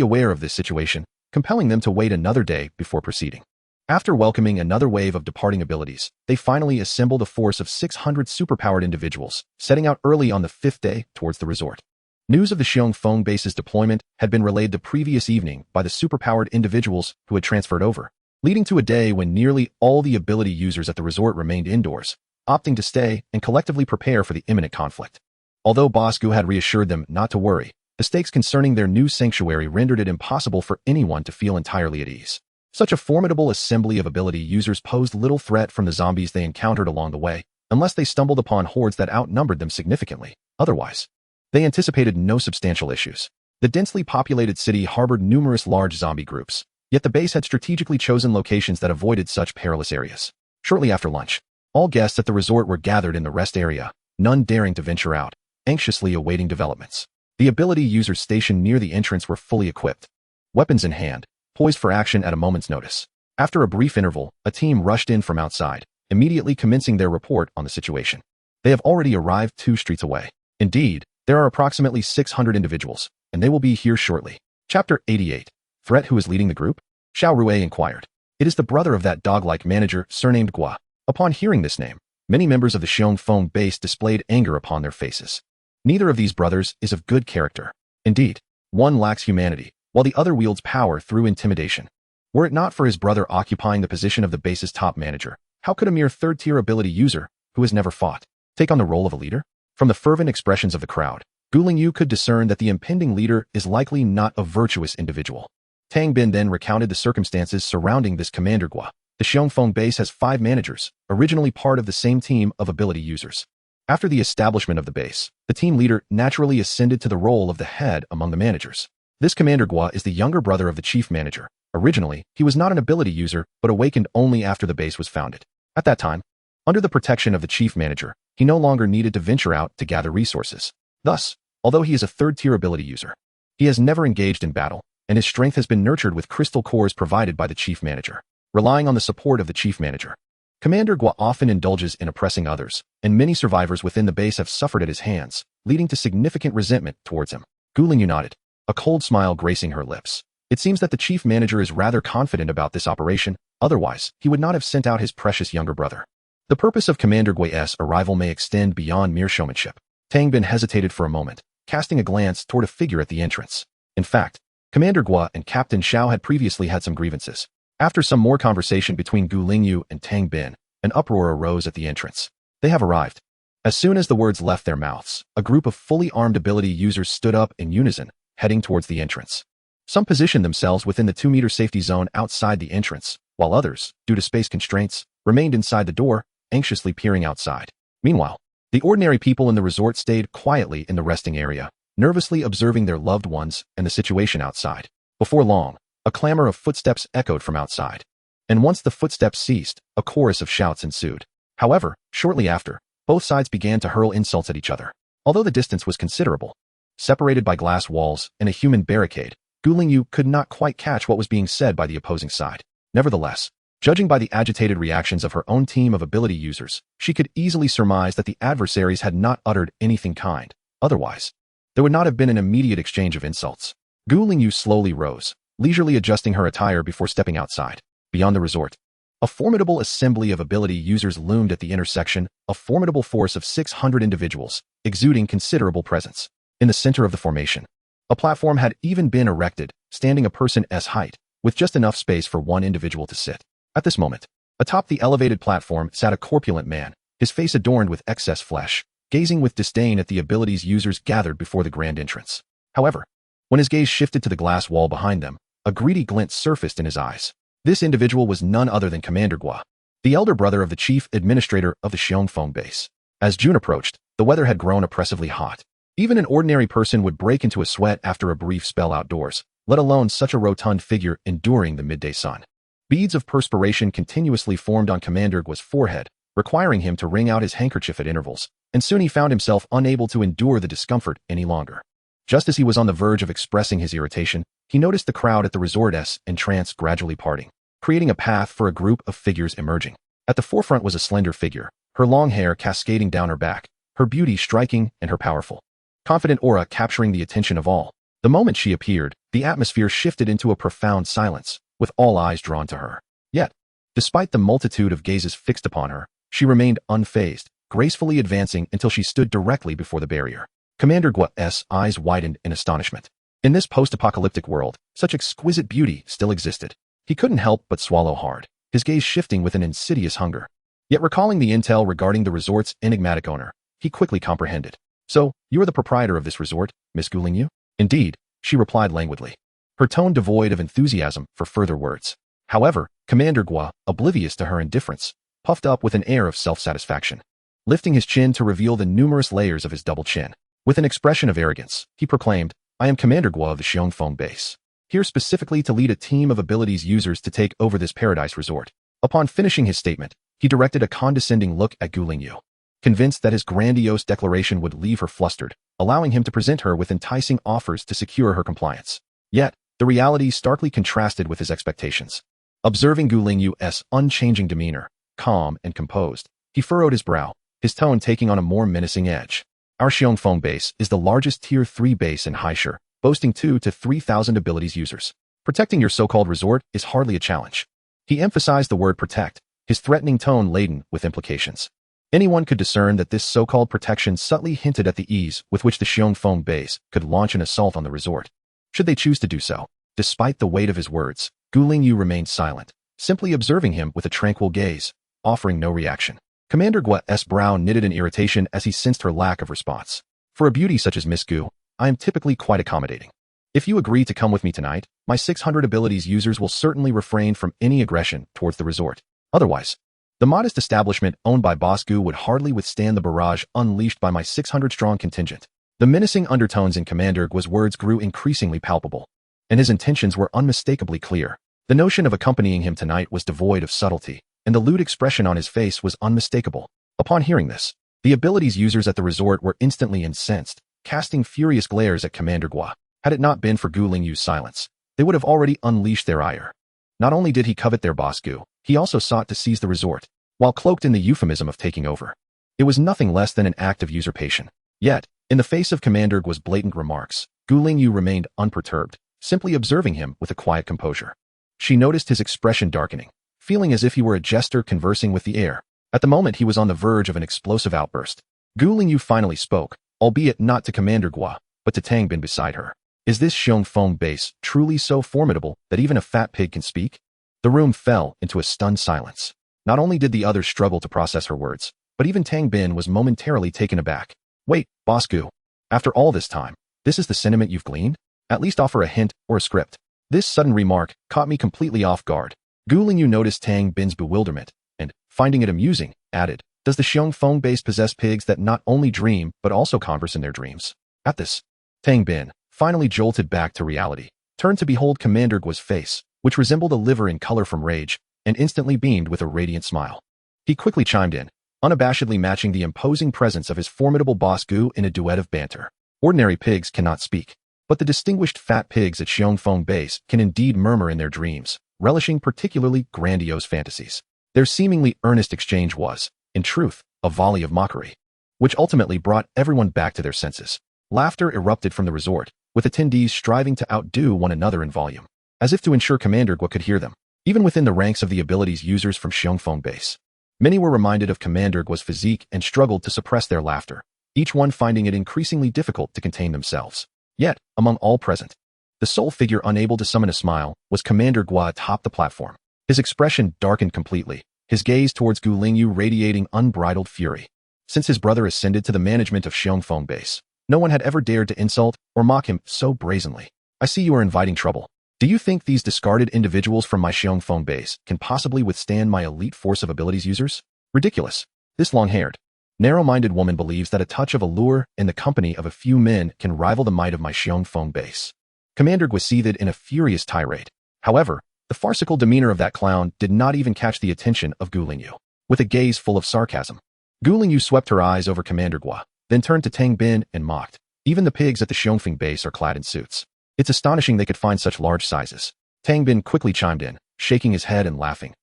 aware of this situation, compelling them to wait another day before proceeding. After welcoming another wave of departing abilities, they finally assembled a force of 600 superpowered individuals, setting out early on the 5th day towards the resort. News of the Xiongfeng base's deployment had been relayed the previous evening by the superpowered individuals who had transferred over, leading to a day when nearly all the ability users at the resort remained indoors, opting to stay and collectively prepare for the imminent conflict. Although Boss Gu had reassured them not to worry, the stakes concerning their new sanctuary rendered it impossible for anyone to feel entirely at ease. Such a formidable assembly of ability users posed little threat from the zombies they encountered along the way, unless they stumbled upon hordes that outnumbered them significantly. Otherwise, they anticipated no substantial issues. The densely populated city harbored numerous large zombie groups, yet the base had strategically chosen locations that avoided such perilous areas. Shortly after lunch, all guests at the resort were gathered in the rest area, none daring to venture out, anxiously awaiting developments. The ability users stationed near the entrance were fully equipped, weapons in hand, poised for action at a moment's notice. After a brief interval, a team rushed in from outside, immediately commencing their report on the situation. They have already arrived 2 streets away. Indeed, there are approximately 600 individuals, and they will be here shortly. Chapter 88. Threat. Who is leading the group? Xiao Rui inquired. It is the brother of that dog-like manager surnamed Gua. Upon hearing this name, many members of the Xiongfeng base displayed anger upon their faces. Neither of these brothers is of good character. Indeed, one lacks humanity, while the other wields power through intimidation. Were it not for his brother occupying the position of the base's top manager, how could a mere 3rd-tier ability user, who has never fought, take on the role of a leader? From the fervent expressions of the crowd, Gu Lingyu could discern that the impending leader is likely not a virtuous individual. Tang Bin then recounted the circumstances surrounding this Commander Gua, The Xiongfeng base has 5 managers, originally part of the same team of ability users. After the establishment of the base, the team leader naturally ascended to the role of the head among the managers. This Commander Gua is the younger brother of the chief manager. Originally, he was not an ability user, but awakened only after the base was founded. At that time, under the protection of the chief manager, he no longer needed to venture out to gather resources. Thus, although he is a third-tier ability user, he has never engaged in battle, and his strength has been nurtured with crystal cores provided by the chief manager. Relying on the support of the chief manager, Commander Gua often indulges in oppressing others, and many survivors within the base have suffered at his hands, leading to significant resentment towards him. Lingyu nodded, a cold smile gracing her lips. It seems that the chief manager is rather confident about this operation, otherwise, he would not have sent out his precious younger brother. The purpose of Commander Gui's arrival may extend beyond mere showmanship. Tang Bin hesitated for a moment, casting a glance toward a figure at the entrance. In fact, Commander Gua and Captain Xiao had previously had some grievances. After some more conversation between Lingyu and Tang Bin, an uproar arose at the entrance. They have arrived. As soon as the words left their mouths, a group of fully armed ability users stood up in unison, heading towards the entrance. Some positioned themselves within the 2-meter safety zone outside the entrance, while others, due to space constraints, remained inside the door, anxiously peering outside. Meanwhile, the ordinary people in the resort stayed quietly in the resting area, nervously observing their loved ones and the situation outside. Before long, a clamor of footsteps echoed from outside. And once the footsteps ceased, a chorus of shouts ensued. However, shortly after, both sides began to hurl insults at each other. Although the distance was considerable, separated by glass walls and a human barricade, Lingyu could not quite catch what was being said by the opposing side. Nevertheless, judging by the agitated reactions of her own team of ability users, she could easily surmise that the adversaries had not uttered anything kind. Otherwise, there would not have been an immediate exchange of insults. Lingyu slowly rose, leisurely adjusting her attire before stepping outside. Beyond the resort, a formidable assembly of ability users loomed at the intersection, a formidable force of 600 individuals, exuding considerable presence. In the center of the formation, a platform had even been erected, standing a person's height, with just enough space for one individual to sit. At this moment, atop the elevated platform sat a corpulent man, his face adorned with excess flesh, gazing with disdain at the abilities users gathered before the grand entrance. However, when his gaze shifted to the glass wall behind them, a greedy glint surfaced in his eyes. This individual was none other than Commander Gua, the elder brother of the chief administrator of the Xiongfeng base. As June approached, the weather had grown oppressively hot. Even an ordinary person would break into a sweat after a brief spell outdoors, let alone such a rotund figure enduring the midday sun. Beads of perspiration continuously formed on Commander Gua's forehead, requiring him to wring out his handkerchief at intervals, and soon he found himself unable to endure the discomfort any longer. Just as he was on the verge of expressing his irritation, he noticed the crowd at the resort's entrance gradually parting, creating a path for a group of figures emerging. At the forefront was a slender figure, her long hair cascading down her back, her beauty striking and her powerful, confident aura capturing the attention of all. The moment she appeared, the atmosphere shifted into a profound silence, with all eyes drawn to her. Yet, despite the multitude of gazes fixed upon her, she remained unfazed, gracefully advancing until she stood directly before the barrier. Commander Gua's eyes widened in astonishment. In this post-apocalyptic world, such exquisite beauty still existed. He couldn't help but swallow hard, his gaze shifting with an insidious hunger. Yet recalling the intel regarding the resort's enigmatic owner, he quickly comprehended. "So, you are the proprietor of this resort, Miss Lingyu?" "Indeed," she replied languidly, her tone devoid of enthusiasm for further words. However, Commander Gua, oblivious to her indifference, puffed up with an air of self-satisfaction, lifting his chin to reveal the numerous layers of his double chin. With an expression of arrogance, he proclaimed, "I am Commander Gua of the Xiongfeng base, here specifically to lead a team of abilities users to take over this paradise resort." Upon finishing his statement, he directed a condescending look at Lingyu, convinced that his grandiose declaration would leave her flustered, allowing him to present her with enticing offers to secure her compliance. Yet, the reality starkly contrasted with his expectations. Observing Lingyu's unchanging demeanor, calm and composed, he furrowed his brow, his tone taking on a more menacing edge. "Our Xiongfeng base is the largest Tier 3 base in Haishur, boasting 2,000 to 3,000 abilities users. Protecting your so-called resort is hardly a challenge." He emphasized the word protect, his threatening tone laden with implications. Anyone could discern that this so-called protection subtly hinted at the ease with which the Xiongfeng base could launch an assault on the resort, should they choose to do so. Despite the weight of his words, Lingyu remained silent, simply observing him with a tranquil gaze, offering no reaction. Commander Gua's brow knitted in irritation as he sensed her lack of response. "For a beauty such as Miss Gu, I am typically quite accommodating. If you agree to come with me tonight, my 600 abilities users will certainly refrain from any aggression towards the resort." Otherwise, the modest establishment owned by Boss Gu would hardly withstand the barrage unleashed by my 600-strong contingent. The menacing undertones in Commander Gua's words grew increasingly palpable, and his intentions were unmistakably clear. The notion of accompanying him tonight was devoid of subtlety, and the lewd expression on his face was unmistakable. Upon hearing this, the abilities users at the resort were instantly incensed, casting furious glares at Commander Gua. Had it not been for Gu Lingyu's silence, they would have already unleashed their ire. Not only did he covet their boss Gu, he also sought to seize the resort, while cloaked in the euphemism of taking over. It was nothing less than an act of usurpation. Yet, in the face of Commander Gua's blatant remarks, Gu Lingyu remained unperturbed, simply observing him with a quiet composure. She noticed his expression darkening, feeling as if he were a jester conversing with the air. At the moment he was on the verge of an explosive outburst. Gu Lingyu finally spoke, albeit not to Commander Gua, but to Tang Bin beside her. Is this Xiongfeng base truly so formidable that even a fat pig can speak? The room fell into a stunned silence. Not only did the others struggle to process her words, but even Tang Bin was momentarily taken aback. Wait, Boss Gu. After all this time, this is the sentiment you've gleaned? At least offer a hint or a script. This sudden remark caught me completely off guard. Gu Lingyu noticed Tang Bin's bewilderment, and, finding it amusing, added, does the Xiongfeng base possess pigs that not only dream but also converse in their dreams? At this, Tang Bin, finally jolted back to reality, turned to behold Commander Gua's face, which resembled a liver in color from rage, and instantly beamed with a radiant smile. He quickly chimed in, unabashedly matching the imposing presence of his formidable boss Gu in a duet of banter. Ordinary pigs cannot speak, but the distinguished fat pigs at Xiongfeng base can indeed murmur in their dreams, relishing particularly grandiose fantasies. Their seemingly earnest exchange was, in truth, a volley of mockery, which ultimately brought everyone back to their senses. Laughter erupted from the resort, with attendees striving to outdo one another in volume, as if to ensure Commander Gua could hear them, even within the ranks of the abilities users from Xiongfeng base. Many were reminded of Commander Gua's physique and struggled to suppress their laughter, each one finding it increasingly difficult to contain themselves. Yet, among all present, the sole figure unable to summon a smile was Commander Gua atop the platform. His expression darkened completely, his gaze towards Gu Lingyu radiating unbridled fury. Since his brother ascended to the management of Xiongfeng base, no one had ever dared to insult or mock him so brazenly. I see you are inviting trouble. Do you think these discarded individuals from my Xiongfeng base can possibly withstand my elite force of abilities users? Ridiculous. This long-haired, narrow-minded woman believes that a touch of allure in the company of a few men can rival the might of my Xiongfeng base. Commander Gua seethed in a furious tirade. However, the farcical demeanor of that clown did not even catch the attention of Gu Lingyu. With a gaze full of sarcasm, Gu Lingyu swept her eyes over Commander Gua, then turned to Tang Bin and mocked. Even the pigs at the Xiongfeng base are clad in suits. It's astonishing they could find such large sizes. Tang Bin quickly chimed in, shaking his head and laughing.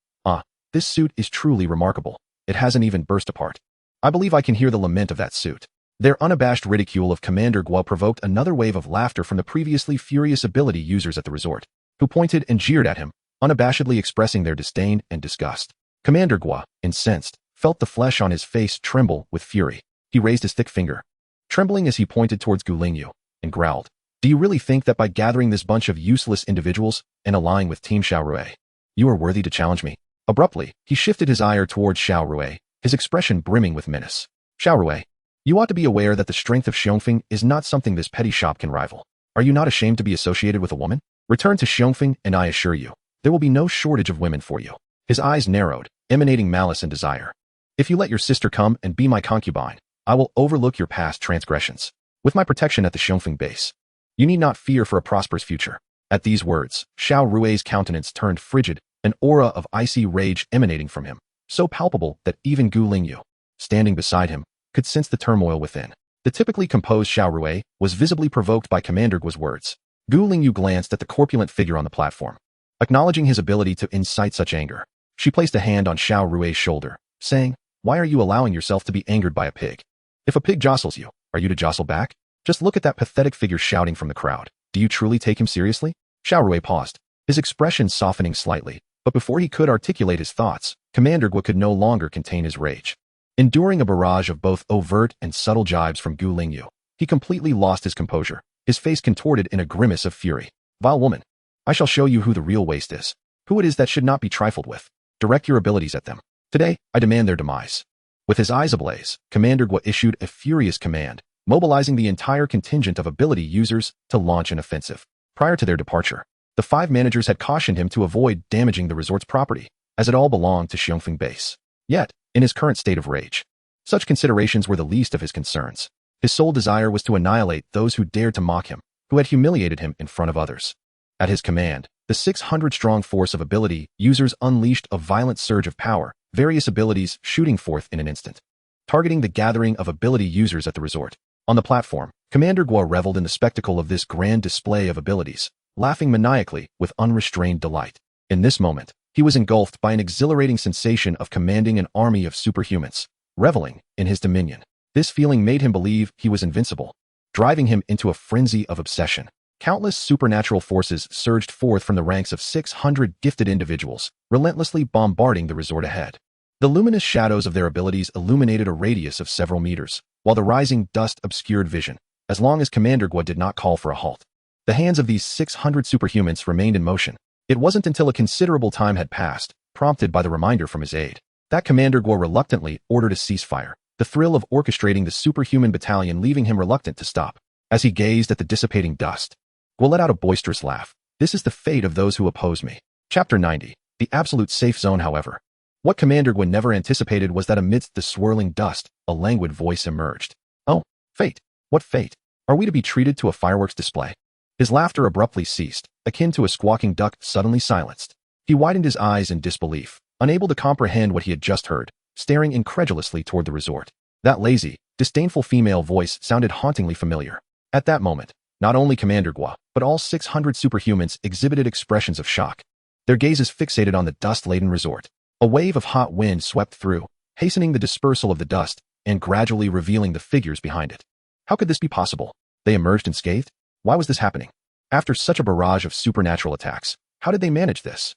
This suit is truly remarkable. It hasn't even burst apart. I believe I can hear the lament of that suit. Their unabashed ridicule of Commander Gua provoked another wave of laughter from the previously furious ability users at the resort, who pointed and jeered at him, unabashedly expressing their disdain and disgust. Commander Gua, incensed, felt the flesh on his face tremble with fury. He raised his thick finger, trembling as he pointed towards Gu Lingyu, and growled, do you really think that by gathering this bunch of useless individuals and allying with Team Xiaorui, you are worthy to challenge me? Abruptly, he shifted his ire towards Xiaorui, his expression brimming with menace. Xiaorui, you ought to be aware that the strength of Xiongfeng is not something this petty shop can rival. Are you not ashamed to be associated with a woman? Return to Xiongfeng and I assure you, there will be no shortage of women for you. His eyes narrowed, emanating malice and desire. If you let your sister come and be my concubine, I will overlook your past transgressions. With my protection at the Xiongfeng base, you need not fear for a prosperous future. At these words, Xiao Rui's countenance turned frigid, an aura of icy rage emanating from him, so palpable that even Gu Lingyu, standing beside him, could sense the turmoil within. The typically composed Xiao Rui was visibly provoked by Commander Gua's words. Gu Lingyu glanced at the corpulent figure on the platform. Acknowledging his ability to incite such anger, she placed a hand on Xiao Rui's shoulder, saying, why are you allowing yourself to be angered by a pig? If a pig jostles you, are you to jostle back? Just look at that pathetic figure shouting from the crowd. Do you truly take him seriously? Xiao Rui paused, his expression softening slightly, but before he could articulate his thoughts, Commander Gua could no longer contain his rage. Enduring a barrage of both overt and subtle jibes from Gu Lingyu, he completely lost his composure, his face contorted in a grimace of fury. Vile woman, I shall show you who the real waste is, who it is that should not be trifled with. Direct your abilities at them. Today, I demand their demise. With his eyes ablaze, Commander Gua issued a furious command, mobilizing the entire contingent of ability users to launch an offensive. Prior to their departure, the 5 managers had cautioned him to avoid damaging the resort's property. as it all belonged to Xiongfeng base. Yet, in his current state of rage, such considerations were the least of his concerns. His sole desire was to annihilate those who dared to mock him, who had humiliated him in front of others. At his command, the 600-strong force of ability users unleashed a violent surge of power, various abilities shooting forth in an instant, targeting the gathering of ability users at the resort. On the platform, Commander Guo reveled in the spectacle of this grand display of abilities, laughing maniacally with unrestrained delight. In this moment, he was engulfed by an exhilarating sensation of commanding an army of superhumans, reveling in his dominion. This feeling made him believe he was invincible, driving him into a frenzy of obsession. Countless supernatural forces surged forth from the ranks of 600 gifted individuals, relentlessly bombarding the resort ahead. The luminous shadows of their abilities illuminated a radius of several meters, while the rising dust obscured vision, as long as Commander Guo did not call for a halt. The hands of these 600 superhumans remained in motion. It wasn't until a considerable time had passed, prompted by the reminder from his aide, that Commander Guo reluctantly ordered a ceasefire, the thrill of orchestrating the superhuman battalion leaving him reluctant to stop. As he gazed at the dissipating dust, Guo let out a boisterous laugh. This is the fate of those who oppose me. Chapter 90. The absolute safe zone, however. What Commander Guo never anticipated was that amidst the swirling dust, a languid voice emerged. Oh, fate. What fate? Are we to be treated to a fireworks display? His laughter abruptly ceased, akin to a squawking duck suddenly silenced. He widened his eyes in disbelief, unable to comprehend what he had just heard, staring incredulously toward the resort. That lazy, disdainful female voice sounded hauntingly familiar. At that moment, not only Commander Guo, but all 600 superhumans exhibited expressions of shock. Their gazes fixated on the dust-laden resort. A wave of hot wind swept through, hastening the dispersal of the dust and gradually revealing the figures behind it. How could this be possible? They emerged unscathed? Why was this happening? After such a barrage of supernatural attacks, how did they manage this?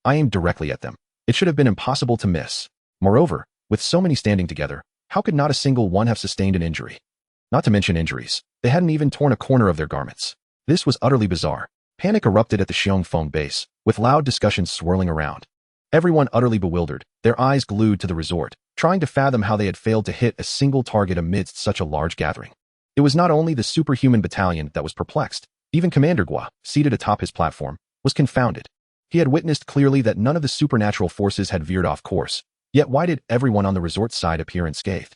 I aimed directly at them. It should have been impossible to miss. Moreover, with so many standing together, how could not a single one have sustained an injury? Not to mention injuries, they hadn't even torn a corner of their garments. This was utterly bizarre. Panic erupted at the Xiongfeng base, with loud discussions swirling around. Everyone utterly bewildered, their eyes glued to the resort, trying to fathom how they had failed to hit a single target amidst such a large gathering. It was not only the superhuman battalion that was perplexed. Even Commander Guo, seated atop his platform, was confounded. He had witnessed clearly that none of the supernatural forces had veered off course, yet why did everyone on the resort side appear unscathed?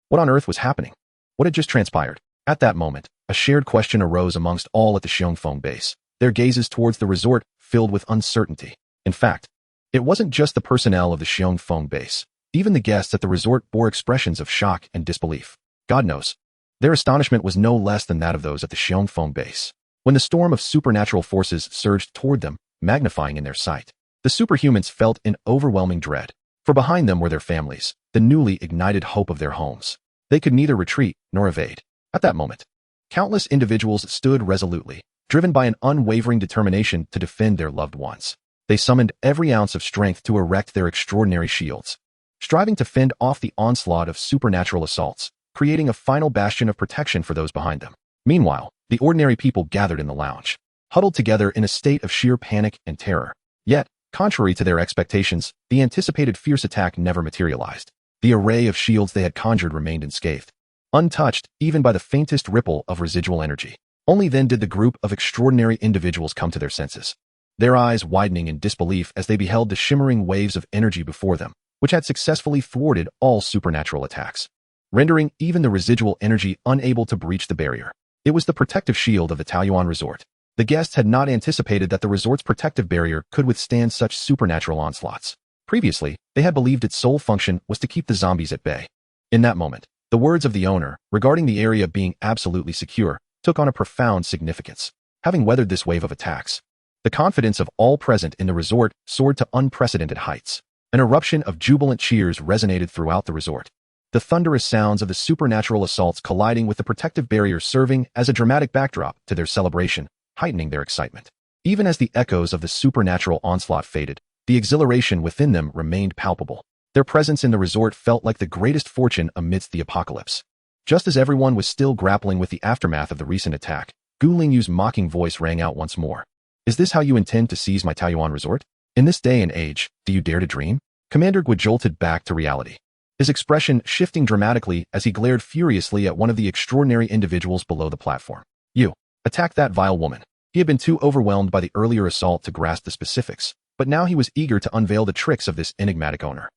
What on earth was happening? What had just transpired? At that moment, a shared question arose amongst all at the Xiongfeng base, their gazes towards the resort filled with uncertainty. In fact, it wasn't just the personnel of the Xiongfeng base. Even the guests at the resort bore expressions of shock and disbelief. God knows, their astonishment was no less than that of those at the Xiongfeng base. When the storm of supernatural forces surged toward them, magnifying in their sight, the superhumans felt an overwhelming dread. For behind them were their families, the newly ignited hope of their homes. They could neither retreat nor evade. At that moment, countless individuals stood resolutely, driven by an unwavering determination to defend their loved ones. They summoned every ounce of strength to erect their extraordinary shields, striving to fend off the onslaught of supernatural assaults, creating a final bastion of protection for those behind them. Meanwhile, the ordinary people gathered in the lounge, huddled together in a state of sheer panic and terror. Yet, contrary to their expectations, the anticipated fierce attack never materialized. The array of shields they had conjured remained unscathed, untouched even by the faintest ripple of residual energy. Only then did the group of extraordinary individuals come to their senses, their eyes widening in disbelief as they beheld the shimmering waves of energy before them, which had successfully thwarted all supernatural attacks, rendering even the residual energy unable to breach the barrier. It was the protective shield of the Taoyuan resort. The guests had not anticipated that the resort's protective barrier could withstand such supernatural onslaughts. Previously, they had believed its sole function was to keep the zombies at bay. In that moment, the words of the owner, regarding the area being absolutely secure, took on a profound significance. Having weathered this wave of attacks, the confidence of all present in the resort soared to unprecedented heights. An eruption of jubilant cheers resonated throughout the resort, the thunderous sounds of the supernatural assaults colliding with the protective barrier serving as a dramatic backdrop to their celebration, heightening their excitement. Even as the echoes of the supernatural onslaught faded, the exhilaration within them remained palpable. Their presence in the resort felt like the greatest fortune amidst the apocalypse. Just as everyone was still grappling with the aftermath of the recent attack, Lingyu's mocking voice rang out once more. Is this how you intend to seize my Taoyuan resort? In this day and age, do you dare to dream? Commander Guo jolted back to reality, his expression shifting dramatically as he glared furiously at one of the extraordinary individuals below the platform. You, attack that vile woman. He had been too overwhelmed by the earlier assault to grasp the specifics, But now he was eager to unveil the tricks of this enigmatic owner.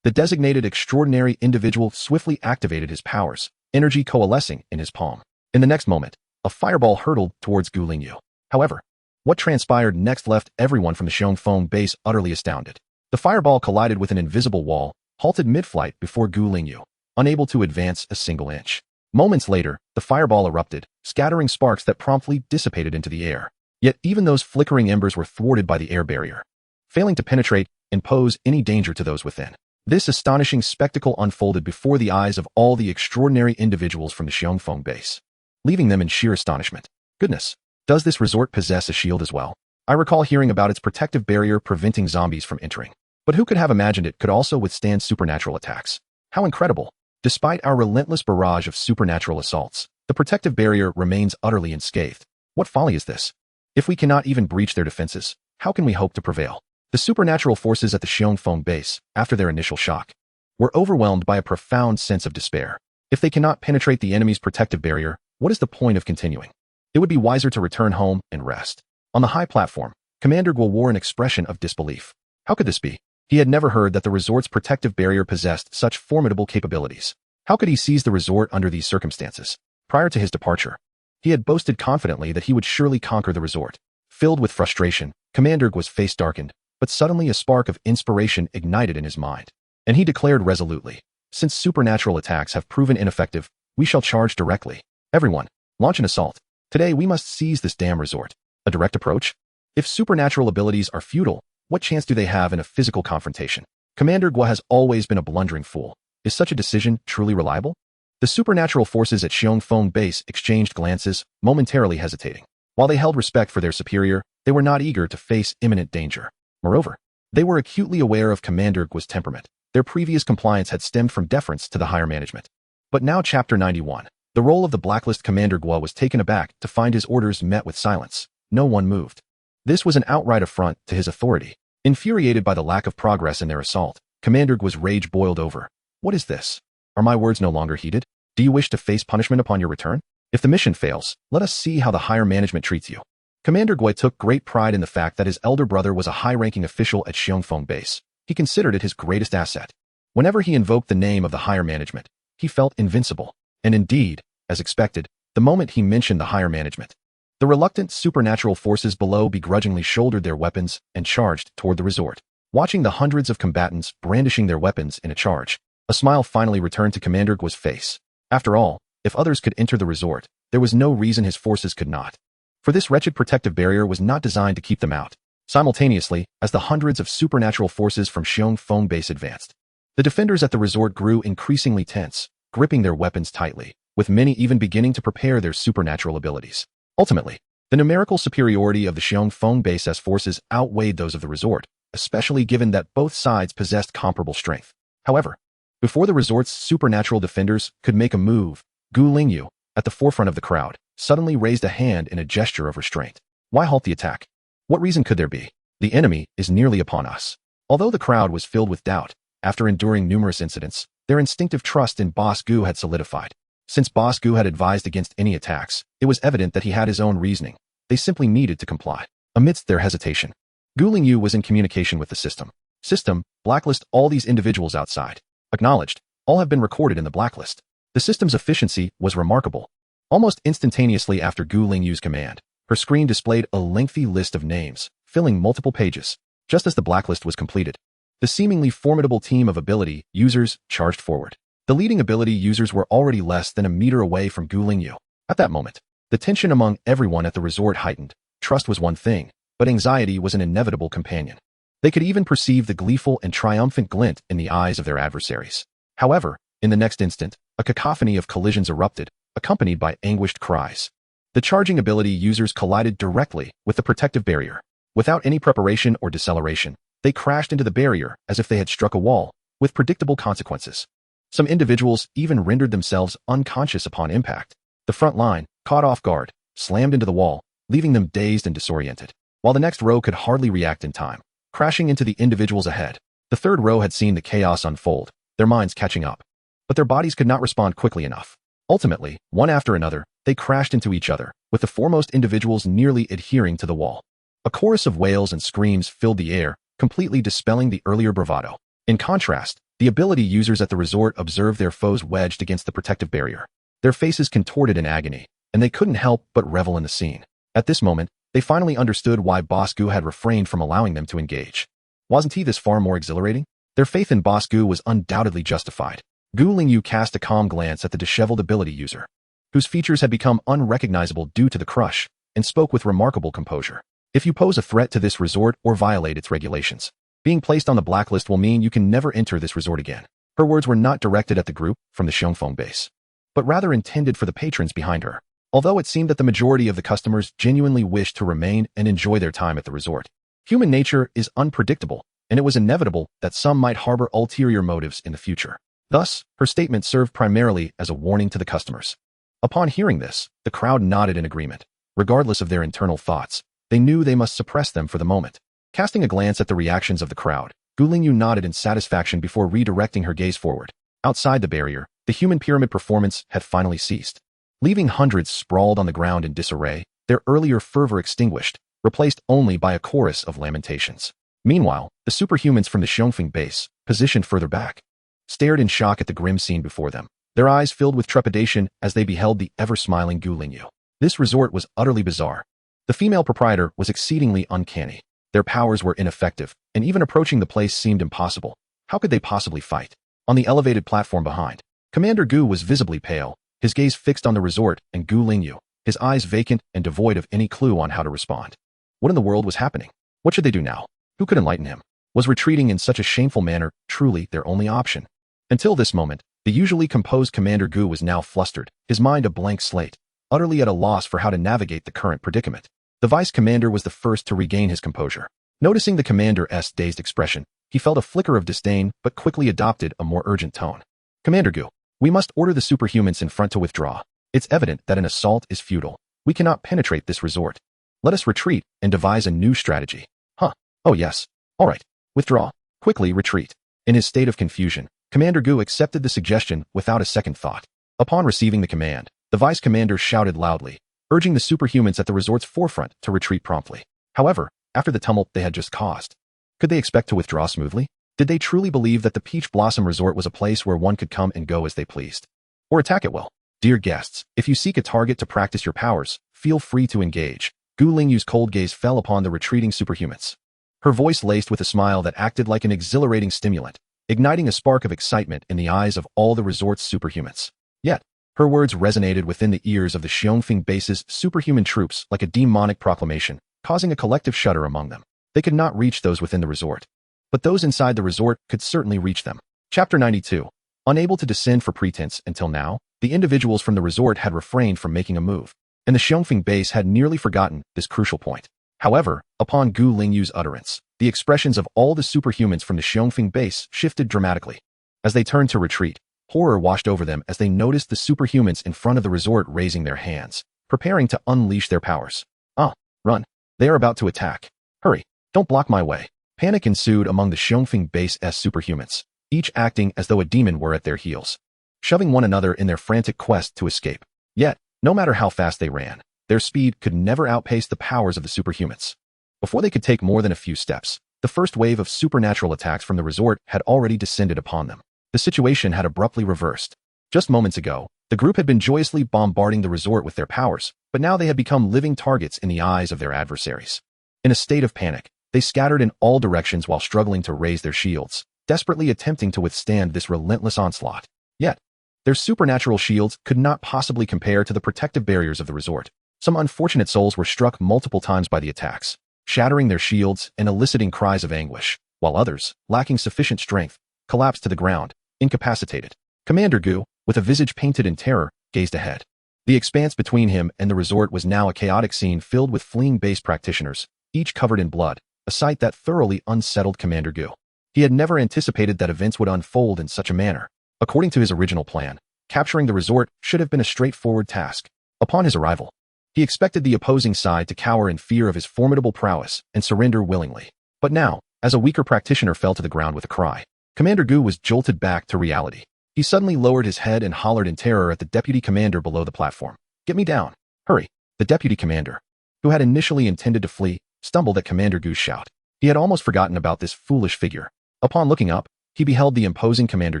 The designated extraordinary individual swiftly activated his powers, energy coalescing in his palm. In the next moment, a fireball hurtled towards Lingyu. However, what transpired next left everyone from the Xiongfeng base utterly astounded. The fireball collided with an invisible wall, halted mid-flight before Lingyu, unable to advance a single inch. Moments later, the fireball erupted, scattering sparks that promptly dissipated into the air. Yet even those flickering embers were thwarted by the air barrier, failing to penetrate and pose any danger to those within. This astonishing spectacle unfolded before the eyes of all the extraordinary individuals from the Xiongfeng base, leaving them in sheer astonishment. Goodness, does this resort possess a shield as well? I recall hearing about its protective barrier preventing zombies from entering. But who could have imagined it could also withstand supernatural attacks? How incredible! Despite our relentless barrage of supernatural assaults, the protective barrier remains utterly unscathed. What folly is this? If we cannot even breach their defenses, how can we hope to prevail? The supernatural forces at the Xiongfeng base, after their initial shock, were overwhelmed by a profound sense of despair. If they cannot penetrate the enemy's protective barrier, what is the point of continuing? It would be wiser to return home and rest. On the high platform, Commander Guo wore an expression of disbelief. How could this be? He had never heard that the resort's protective barrier possessed such formidable capabilities. How could he seize the resort under these circumstances? Prior to his departure, he had boasted confidently that he would surely conquer the resort. Filled with frustration, Commander Guo's face darkened, but suddenly a spark of inspiration ignited in his mind. And he declared resolutely, "Since supernatural attacks have proven ineffective, we shall charge directly. Everyone, launch an assault. Today we must seize this damn resort." A direct approach? If supernatural abilities are futile, what chance do they have in a physical confrontation? Commander Guo has always been a blundering fool. Is such a decision truly reliable? The supernatural forces at Xiongfeng base exchanged glances, momentarily hesitating. While they held respect for their superior, they were not eager to face imminent danger. Moreover, they were acutely aware of Commander Guo's temperament. Their previous compliance had stemmed from deference to the higher management. But now Chapter 91. The role of the blacklist Commander Guo was taken aback to find his orders met with silence. No one moved. This was an outright affront to his authority. Infuriated by the lack of progress in their assault, Commander Guo's rage boiled over. What is this? Are my words no longer heeded? Do you wish to face punishment upon your return? If the mission fails, let us see how the higher management treats you. Commander Guo took great pride in the fact that his elder brother was a high-ranking official at Xiongfeng base. He considered it his greatest asset. Whenever he invoked the name of the higher management, he felt invincible. And indeed, as expected, the moment he mentioned the higher management, the reluctant supernatural forces below begrudgingly shouldered their weapons and charged toward the resort. Watching the hundreds of combatants brandishing their weapons in a charge, a smile finally returned to Commander Guo's face. After all, if others could enter the resort, there was no reason his forces could not. For this wretched protective barrier was not designed to keep them out. Simultaneously, as the hundreds of supernatural forces from Xiongfeng base advanced, the defenders at the resort grew increasingly tense, gripping their weapons tightly, with many even beginning to prepare their supernatural abilities. Ultimately, the numerical superiority of the Xiongfeng base's forces outweighed those of the resort, especially given that both sides possessed comparable strength. However, before the resort's supernatural defenders could make a move, Lingyu, at the forefront of the crowd, suddenly raised a hand in a gesture of restraint. Why halt the attack? What reason could there be? The enemy is nearly upon us. Although the crowd was filled with doubt, after enduring numerous incidents, their instinctive trust in Boss Gu had solidified. Since Boss Gu had advised against any attacks, it was evident that he had his own reasoning. They simply needed to comply. Amidst their hesitation, Lingyu was in communication with the system. System, blacklist all these individuals outside. Acknowledged, all have been recorded in the blacklist. The system's efficiency was remarkable. Almost instantaneously after Lingyu's command, her screen displayed a lengthy list of names, filling multiple pages. Just as the blacklist was completed, the seemingly formidable team of ability users charged forward. The leading ability users were already less than a meter away from Lingyu. At that moment, the tension among everyone at the resort heightened. Trust was one thing, but anxiety was an inevitable companion. They could even perceive the gleeful and triumphant glint in the eyes of their adversaries. However, in the next instant, a cacophony of collisions erupted, accompanied by anguished cries. The charging ability users collided directly with the protective barrier. Without any preparation or deceleration, they crashed into the barrier as if they had struck a wall, with predictable consequences. Some individuals even rendered themselves unconscious upon impact. The front line, caught off guard, slammed into the wall, leaving them dazed and disoriented, while the next row could hardly react in time, crashing into the individuals ahead. The third row had seen the chaos unfold, their minds catching up. But their bodies could not respond quickly enough. Ultimately, one after another, they crashed into each other, with the foremost individuals nearly adhering to the wall. A chorus of wails and screams filled the air, completely dispelling the earlier bravado. In contrast, the ability users at the resort observed their foes wedged against the protective barrier. Their faces contorted in agony, and they couldn't help but revel in the scene. At this moment, they finally understood why Boss Gu had refrained from allowing them to engage. Wasn't he this far more exhilarating? Their faith in Boss Gu was undoubtedly justified. Gu Lingyu cast a calm glance at the disheveled ability user, whose features had become unrecognizable due to the crush, and spoke with remarkable composure. If you pose a threat to this resort or violate its regulations, being placed on the blacklist will mean you can never enter this resort again. Her words were not directed at the group from the Xiongfeng base, but rather intended for the patrons behind her. Although it seemed that the majority of the customers genuinely wished to remain and enjoy their time at the resort, human nature is unpredictable, and it was inevitable that some might harbor ulterior motives in the future. Thus, her statement served primarily as a warning to the customers. Upon hearing this, the crowd nodded in agreement. Regardless of their internal thoughts, they knew they must suppress them for the moment. Casting a glance at the reactions of the crowd, Gu Lingyu nodded in satisfaction before redirecting her gaze forward. Outside the barrier, the human pyramid performance had finally ceased. Leaving hundreds sprawled on the ground in disarray, their earlier fervor extinguished, replaced only by a chorus of lamentations. Meanwhile, the superhumans from the Xiongfeng base, positioned further back, stared in shock at the grim scene before them, their eyes filled with trepidation as they beheld the ever-smiling Gu Lingyu. This resort was utterly bizarre. The female proprietor was exceedingly uncanny. Their powers were ineffective, and even approaching the place seemed impossible. How could they possibly fight? On the elevated platform behind, Commander Gu was visibly pale, his gaze fixed on the resort and Gu Lingyu, his eyes vacant and devoid of any clue on how to respond. What in the world was happening? What should they do now? Who could enlighten him? Was retreating in such a shameful manner truly their only option? Until this moment, the usually composed Commander Gu was now flustered, his mind a blank slate, utterly at a loss for how to navigate the current predicament. The Vice Commander was the first to regain his composure. Noticing the Commander's dazed expression, he felt a flicker of disdain but quickly adopted a more urgent tone. Commander Gu, we must order the superhumans in front to withdraw. It's evident that an assault is futile. We cannot penetrate this resort. Let us retreat and devise a new strategy. Huh. Oh yes. All right. Withdraw. Quickly retreat. In his state of confusion, Commander Gu accepted the suggestion without a second thought. Upon receiving the command, the Vice Commander shouted loudly, urging the superhumans at the resort's forefront to retreat promptly. However, after the tumult they had just caused, could they expect to withdraw smoothly? Did they truly believe that the Peach Blossom Resort was a place where one could come and go as they pleased? Or attack it well? Dear guests, if you seek a target to practice your powers, feel free to engage. Gu Lingyu's cold gaze fell upon the retreating superhumans. Her voice laced with a smile that acted like an exhilarating stimulant, igniting a spark of excitement in the eyes of all the resort's superhumans. Yet, her words resonated within the ears of the Xiongfeng base's superhuman troops like a demonic proclamation, causing a collective shudder among them. They could not reach those within the resort, but those inside the resort could certainly reach them. Chapter 92. Unable to descend for pretense until now, the individuals from the resort had refrained from making a move, and the Xiongfeng base had nearly forgotten this crucial point. However, upon Gu Lingyu's utterance, the expressions of all the superhumans from the Xiongfeng base shifted dramatically. As they turned to retreat, horror washed over them as they noticed the superhumans in front of the resort raising their hands, preparing to unleash their powers. Ah, run. They are about to attack. Hurry, don't block my way. Panic ensued among the Xiongfeng base's superhumans, each acting as though a demon were at their heels, shoving one another in their frantic quest to escape. Yet, no matter how fast they ran, their speed could never outpace the powers of the superhumans. Before they could take more than a few steps, the first wave of supernatural attacks from the resort had already descended upon them. The situation had abruptly reversed. Just moments ago, the group had been joyously bombarding the resort with their powers, but now they had become living targets in the eyes of their adversaries. In a state of panic, they scattered in all directions while struggling to raise their shields, desperately attempting to withstand this relentless onslaught. Yet, their supernatural shields could not possibly compare to the protective barriers of the resort. Some unfortunate souls were struck multiple times by the attacks, shattering their shields and eliciting cries of anguish, while others, lacking sufficient strength, collapsed to the ground, incapacitated. Commander Gu, with a visage painted in terror, gazed ahead. The expanse between him and the resort was now a chaotic scene filled with fleeing base practitioners, each covered in blood, a sight that thoroughly unsettled Commander Gu. He had never anticipated that events would unfold in such a manner. According to his original plan, capturing the resort should have been a straightforward task. Upon his arrival, he expected the opposing side to cower in fear of his formidable prowess and surrender willingly. But now, as a weaker practitioner fell to the ground with a cry, Commander Gu was jolted back to reality. He suddenly lowered his head and hollered in terror at the deputy commander below the platform. Get me down. Hurry. The deputy commander, who had initially intended to flee, stumbled at Commander Gu's shout. He had almost forgotten about this foolish figure. Upon looking up, he beheld the imposing Commander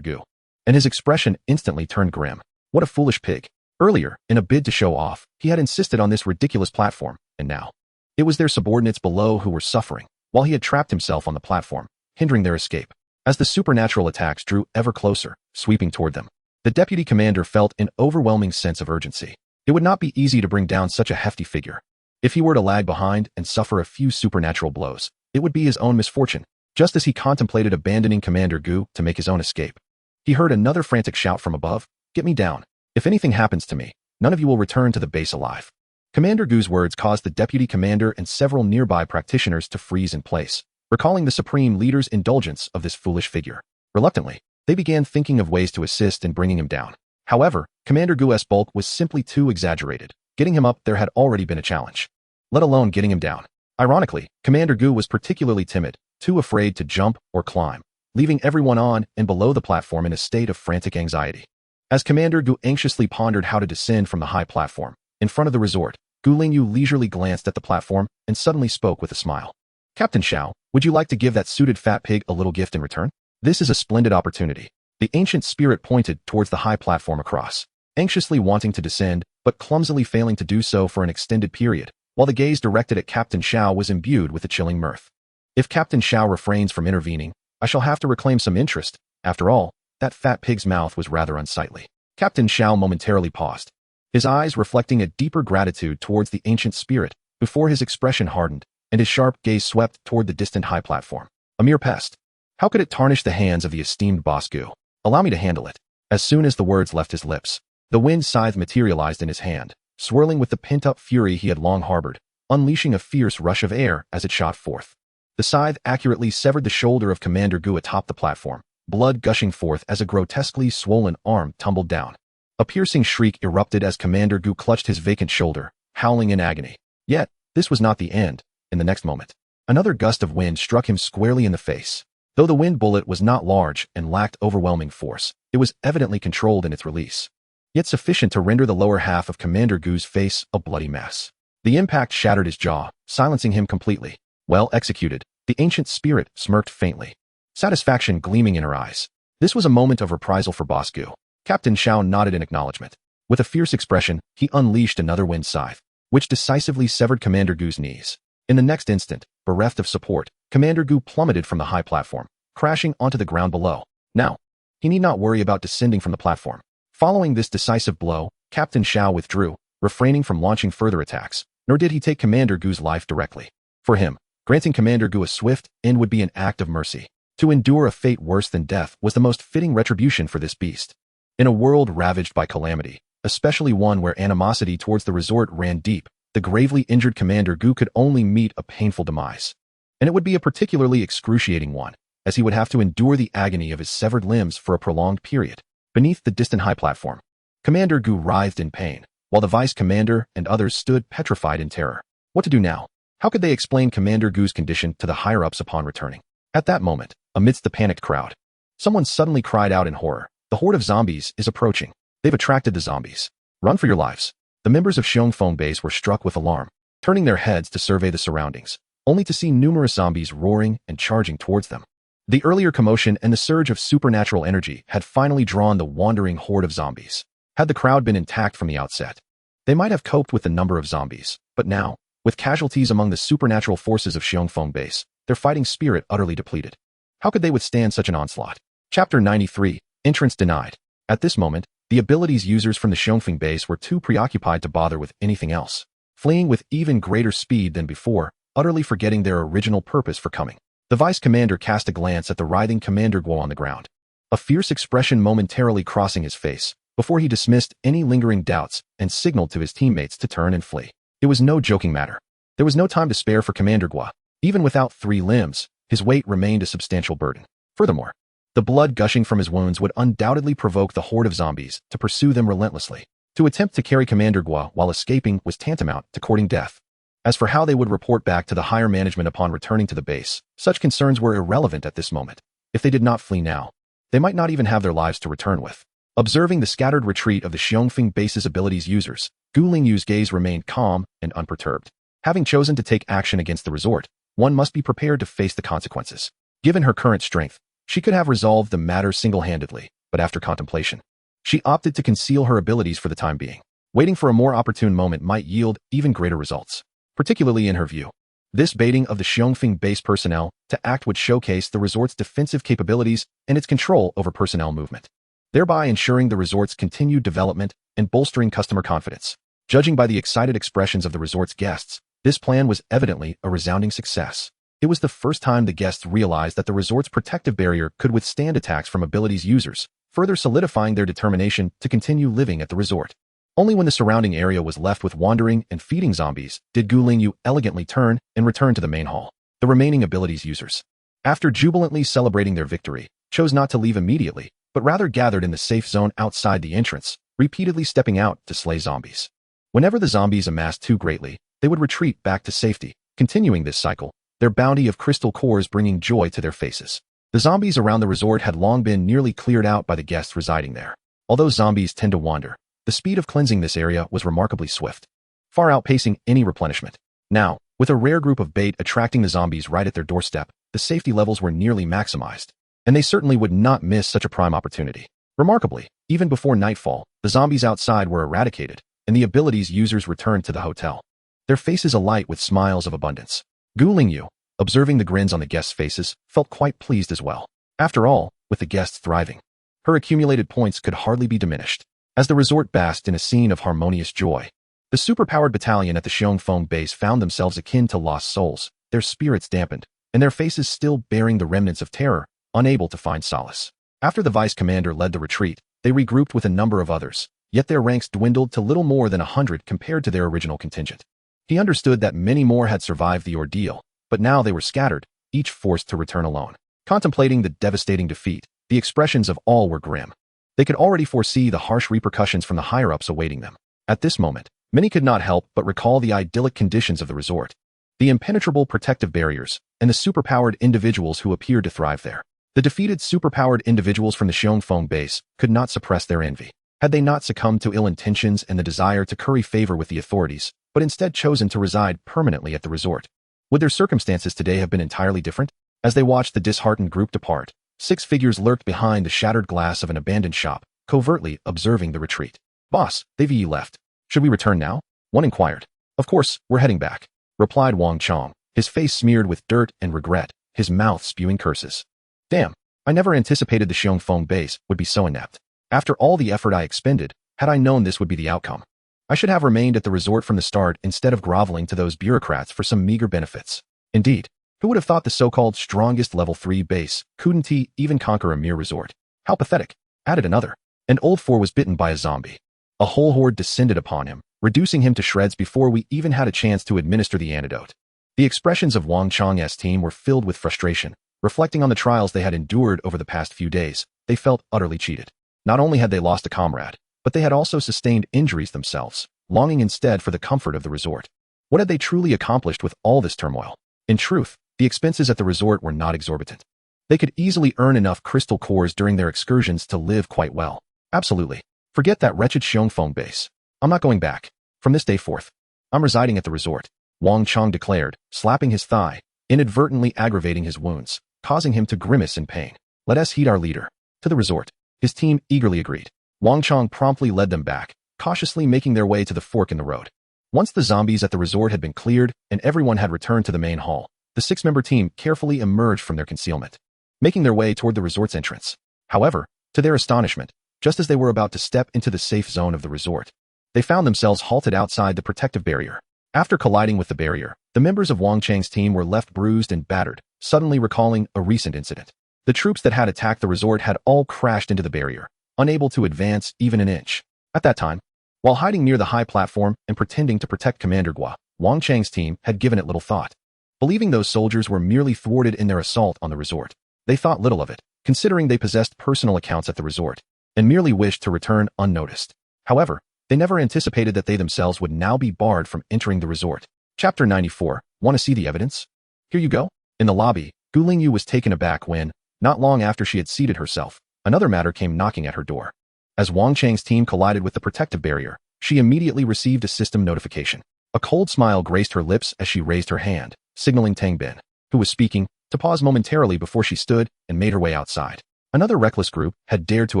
Gu, and his expression instantly turned grim. What a foolish pig. Earlier, in a bid to show off, he had insisted on this ridiculous platform, and now it was their subordinates below who were suffering, while he had trapped himself on the platform, hindering their escape. As the supernatural attacks drew ever closer, sweeping toward them, the deputy commander felt an overwhelming sense of urgency. It would not be easy to bring down such a hefty figure. If he were to lag behind and suffer a few supernatural blows, it would be his own misfortune. Just as he contemplated abandoning Commander Gu to make his own escape, he heard another frantic shout from above, "Get me down. If anything happens to me, none of you will return to the base alive." Commander Gu's words caused the deputy commander and several nearby practitioners to freeze in place, recalling the supreme leader's indulgence of this foolish figure. Reluctantly, they began thinking of ways to assist in bringing him down. However, Commander Gu's bulk was simply too exaggerated. Getting him up there had already been a challenge, let alone getting him down. Ironically, Commander Gu was particularly timid, too afraid to jump or climb, leaving everyone on and below the platform in a state of frantic anxiety. As Commander Gu anxiously pondered how to descend from the high platform, in front of the resort, Lingyu leisurely glanced at the platform and suddenly spoke with a smile. "Captain Xiao, would you like to give that suited fat pig a little gift in return? This is a splendid opportunity." The ancient spirit pointed towards the high platform across, anxiously wanting to descend, but clumsily failing to do so for an extended period, while the gaze directed at Captain Xiao was imbued with a chilling mirth. "If Captain Xiao refrains from intervening, I shall have to reclaim some interest. After all, that fat pig's mouth was rather unsightly." Captain Xiao momentarily paused, his eyes reflecting a deeper gratitude towards the ancient spirit, before his expression hardened, and his sharp gaze swept toward the distant high platform. "A mere pest. How could it tarnish the hands of the esteemed boss Gu? Allow me to handle it." As soon as the words left his lips, the wind scythe materialized in his hand, swirling with the pent-up fury he had long harbored, unleashing a fierce rush of air as it shot forth. The scythe accurately severed the shoulder of Commander Gu atop the platform, blood gushing forth as a grotesquely swollen arm tumbled down. A piercing shriek erupted as Commander Gu clutched his vacant shoulder, howling in agony. Yet, this was not the end. In the next moment, another gust of wind struck him squarely in the face. Though the wind bullet was not large and lacked overwhelming force, it was evidently controlled in its release, yet sufficient to render the lower half of Commander Gu's face a bloody mess. The impact shattered his jaw, silencing him completely. Well executed, the ancient spirit smirked faintly, satisfaction gleaming in her eyes. This was a moment of reprisal for Boss Gu. Captain Xiao nodded in acknowledgement. With a fierce expression, he unleashed another wind scythe, which decisively severed Commander Gu's knees. In the next instant, bereft of support, Commander Gu plummeted from the high platform, crashing onto the ground below. Now, he need not worry about descending from the platform. Following this decisive blow, Captain Xiao withdrew, refraining from launching further attacks, nor did he take Commander Gu's life directly. For him, granting Commander Gu a swift end would be an act of mercy. To endure a fate worse than death was the most fitting retribution for this beast. In a world ravaged by calamity, especially one where animosity towards the resort ran deep, the gravely injured Commander Gu could only meet a painful demise. And it would be a particularly excruciating one, as he would have to endure the agony of his severed limbs for a prolonged period. Beneath the distant high platform, Commander Gu writhed in pain, while the vice commander and others stood petrified in terror. What to do now? How could they explain Commander Gu's condition to the higher-ups upon returning? At that moment, amidst the panicked crowd, someone suddenly cried out in horror. "The horde of zombies is approaching. They've attracted the zombies. Run for your lives." The members of Xiongfeng base were struck with alarm, turning their heads to survey the surroundings, only to see numerous zombies roaring and charging towards them. The earlier commotion and the surge of supernatural energy had finally drawn the wandering horde of zombies. Had the crowd been intact from the outset, they might have coped with the number of zombies, but now, with casualties among the supernatural forces of Xiongfeng base, their fighting spirit utterly depleted. How could they withstand such an onslaught? Chapter 93, Entrance Denied. At this moment, the abilities users from the Xiongfeng base were too preoccupied to bother with anything else, fleeing with even greater speed than before, utterly forgetting their original purpose for coming. The vice commander cast a glance at the writhing Commander Guo on the ground, a fierce expression momentarily crossing his face, before he dismissed any lingering doubts and signaled to his teammates to turn and flee. It was no joking matter. There was no time to spare for Commander Guo. Even without 3 limbs, his weight remained a substantial burden. Furthermore, the blood gushing from his wounds would undoubtedly provoke the horde of zombies to pursue them relentlessly. To attempt to carry Commander Guo while escaping was tantamount to courting death. As for how they would report back to the higher management upon returning to the base, such concerns were irrelevant at this moment. If they did not flee now, they might not even have their lives to return with. Observing the scattered retreat of the Xiongfeng base's abilities users, Lingyu's gaze remained calm and unperturbed. Having chosen to take action against the resort, one must be prepared to face the consequences. Given her current strength, she could have resolved the matter single-handedly, but after contemplation, she opted to conceal her abilities for the time being. Waiting for a more opportune moment might yield even greater results, particularly in her view. This baiting of the Xiongfeng base personnel to act would showcase the resort's defensive capabilities and its control over personnel movement, thereby ensuring the resort's continued development and bolstering customer confidence. Judging by the excited expressions of the resort's guests, this plan was evidently a resounding success. It was the first time the guests realized that the resort's protective barrier could withstand attacks from abilities users, further solidifying their determination to continue living at the resort. Only when the surrounding area was left with wandering and feeding zombies did Lingyu elegantly turn and return to the main hall. The remaining abilities users, after jubilantly celebrating their victory, chose not to leave immediately, but rather gathered in the safe zone outside the entrance, repeatedly stepping out to slay zombies. Whenever the zombies amassed too greatly, they would retreat back to safety, continuing this cycle, their bounty of crystal cores bringing joy to their faces. The zombies around the resort had long been nearly cleared out by the guests residing there. Although zombies tend to wander, the speed of cleansing this area was remarkably swift, far outpacing any replenishment. Now, with a rare group of bait attracting the zombies right at their doorstep, the safety levels were nearly maximized, and they certainly would not miss such a prime opportunity. Remarkably, even before nightfall, the zombies outside were eradicated, and the abilities users returned to the hotel, their faces alight with smiles of abundance. Lingyu, observing the grins on the guests' faces, felt quite pleased as well. After all, with the guests thriving, her accumulated points could hardly be diminished. As the resort basked in a scene of harmonious joy, the superpowered battalion at the Xiongfeng base found themselves akin to lost souls, their spirits dampened, and their faces still bearing the remnants of terror, unable to find solace. After the vice commander led the retreat, they regrouped with a number of others, yet their ranks dwindled to little more than 100 compared to their original contingent. He understood that many more had survived the ordeal, but now they were scattered, each forced to return alone. Contemplating the devastating defeat, the expressions of all were grim. They could already foresee the harsh repercussions from the higher-ups awaiting them. At this moment, many could not help but recall the idyllic conditions of the resort, the impenetrable protective barriers, and the superpowered individuals who appeared to thrive there. The defeated superpowered individuals from the Xiongfeng base could not suppress their envy. Had they not succumbed to ill intentions and the desire to curry favor with the authorities, but instead chosen to reside permanently at the resort? Would their circumstances today have been entirely different? As they watched the disheartened group depart, 6 figures lurked behind the shattered glass of an abandoned shop, covertly observing the retreat. "Boss, they've left. Should we return now?" one inquired. "Of course, we're heading back," replied Wang Chong, his face smeared with dirt and regret, his mouth spewing curses. "Damn, I never anticipated the Xiongfeng base would be so inept. After all the effort I expended, had I known this would be the outcome, I should have remained at the resort from the start instead of groveling to those bureaucrats for some meager benefits. Indeed, who would have thought the so-called strongest level 3 base couldn't even conquer a mere resort? How pathetic," added another. "And old 4 was bitten by a zombie. A whole horde descended upon him, reducing him to shreds before we even had a chance to administer the antidote." The expressions of Wang Chong's team were filled with frustration. Reflecting on the trials they had endured over the past few days, they felt utterly cheated. Not only had they lost a comrade, but they had also sustained injuries themselves, longing instead for the comfort of the resort. What had they truly accomplished with all this turmoil? In truth, the expenses at the resort were not exorbitant. They could easily earn enough crystal cores during their excursions to live quite well. Absolutely. Forget that wretched Xiongfeng base. I'm not going back. From this day forth, I'm residing at the resort, Wang Chong declared, slapping his thigh, inadvertently aggravating his wounds, causing him to grimace in pain. "Let us heed our leader to the resort." His team eagerly agreed. Wang Chong promptly led them back, cautiously making their way to the fork in the road. Once the zombies at the resort had been cleared and everyone had returned to the main hall, the 6-member team carefully emerged from their concealment, making their way toward the resort's entrance. However, to their astonishment, just as they were about to step into the safe zone of the resort, they found themselves halted outside the protective barrier. After colliding with the barrier, the members of Wang Chang's team were left bruised and battered, suddenly recalling a recent incident. The troops that had attacked the resort had all crashed into the barrier, unable to advance even an inch. At that time, while hiding near the high platform and pretending to protect Commander Gua, Wang Chang's team had given it little thought. Believing those soldiers were merely thwarted in their assault on the resort, they thought little of it, considering they possessed personal accounts at the resort, and merely wished to return unnoticed. However, they never anticipated that they themselves would now be barred from entering the resort. Chapter 94. Want to see the evidence? Here you go. In the lobby, Lingyu was taken aback when, not long after she had seated herself, another matter came knocking at her door. As Wang Chang's team collided with the protective barrier, she immediately received a system notification. A cold smile graced her lips as she raised her hand, signaling Tang Bin. who was speaking, to pause momentarily before she stood and made her way outside. Another reckless group had dared to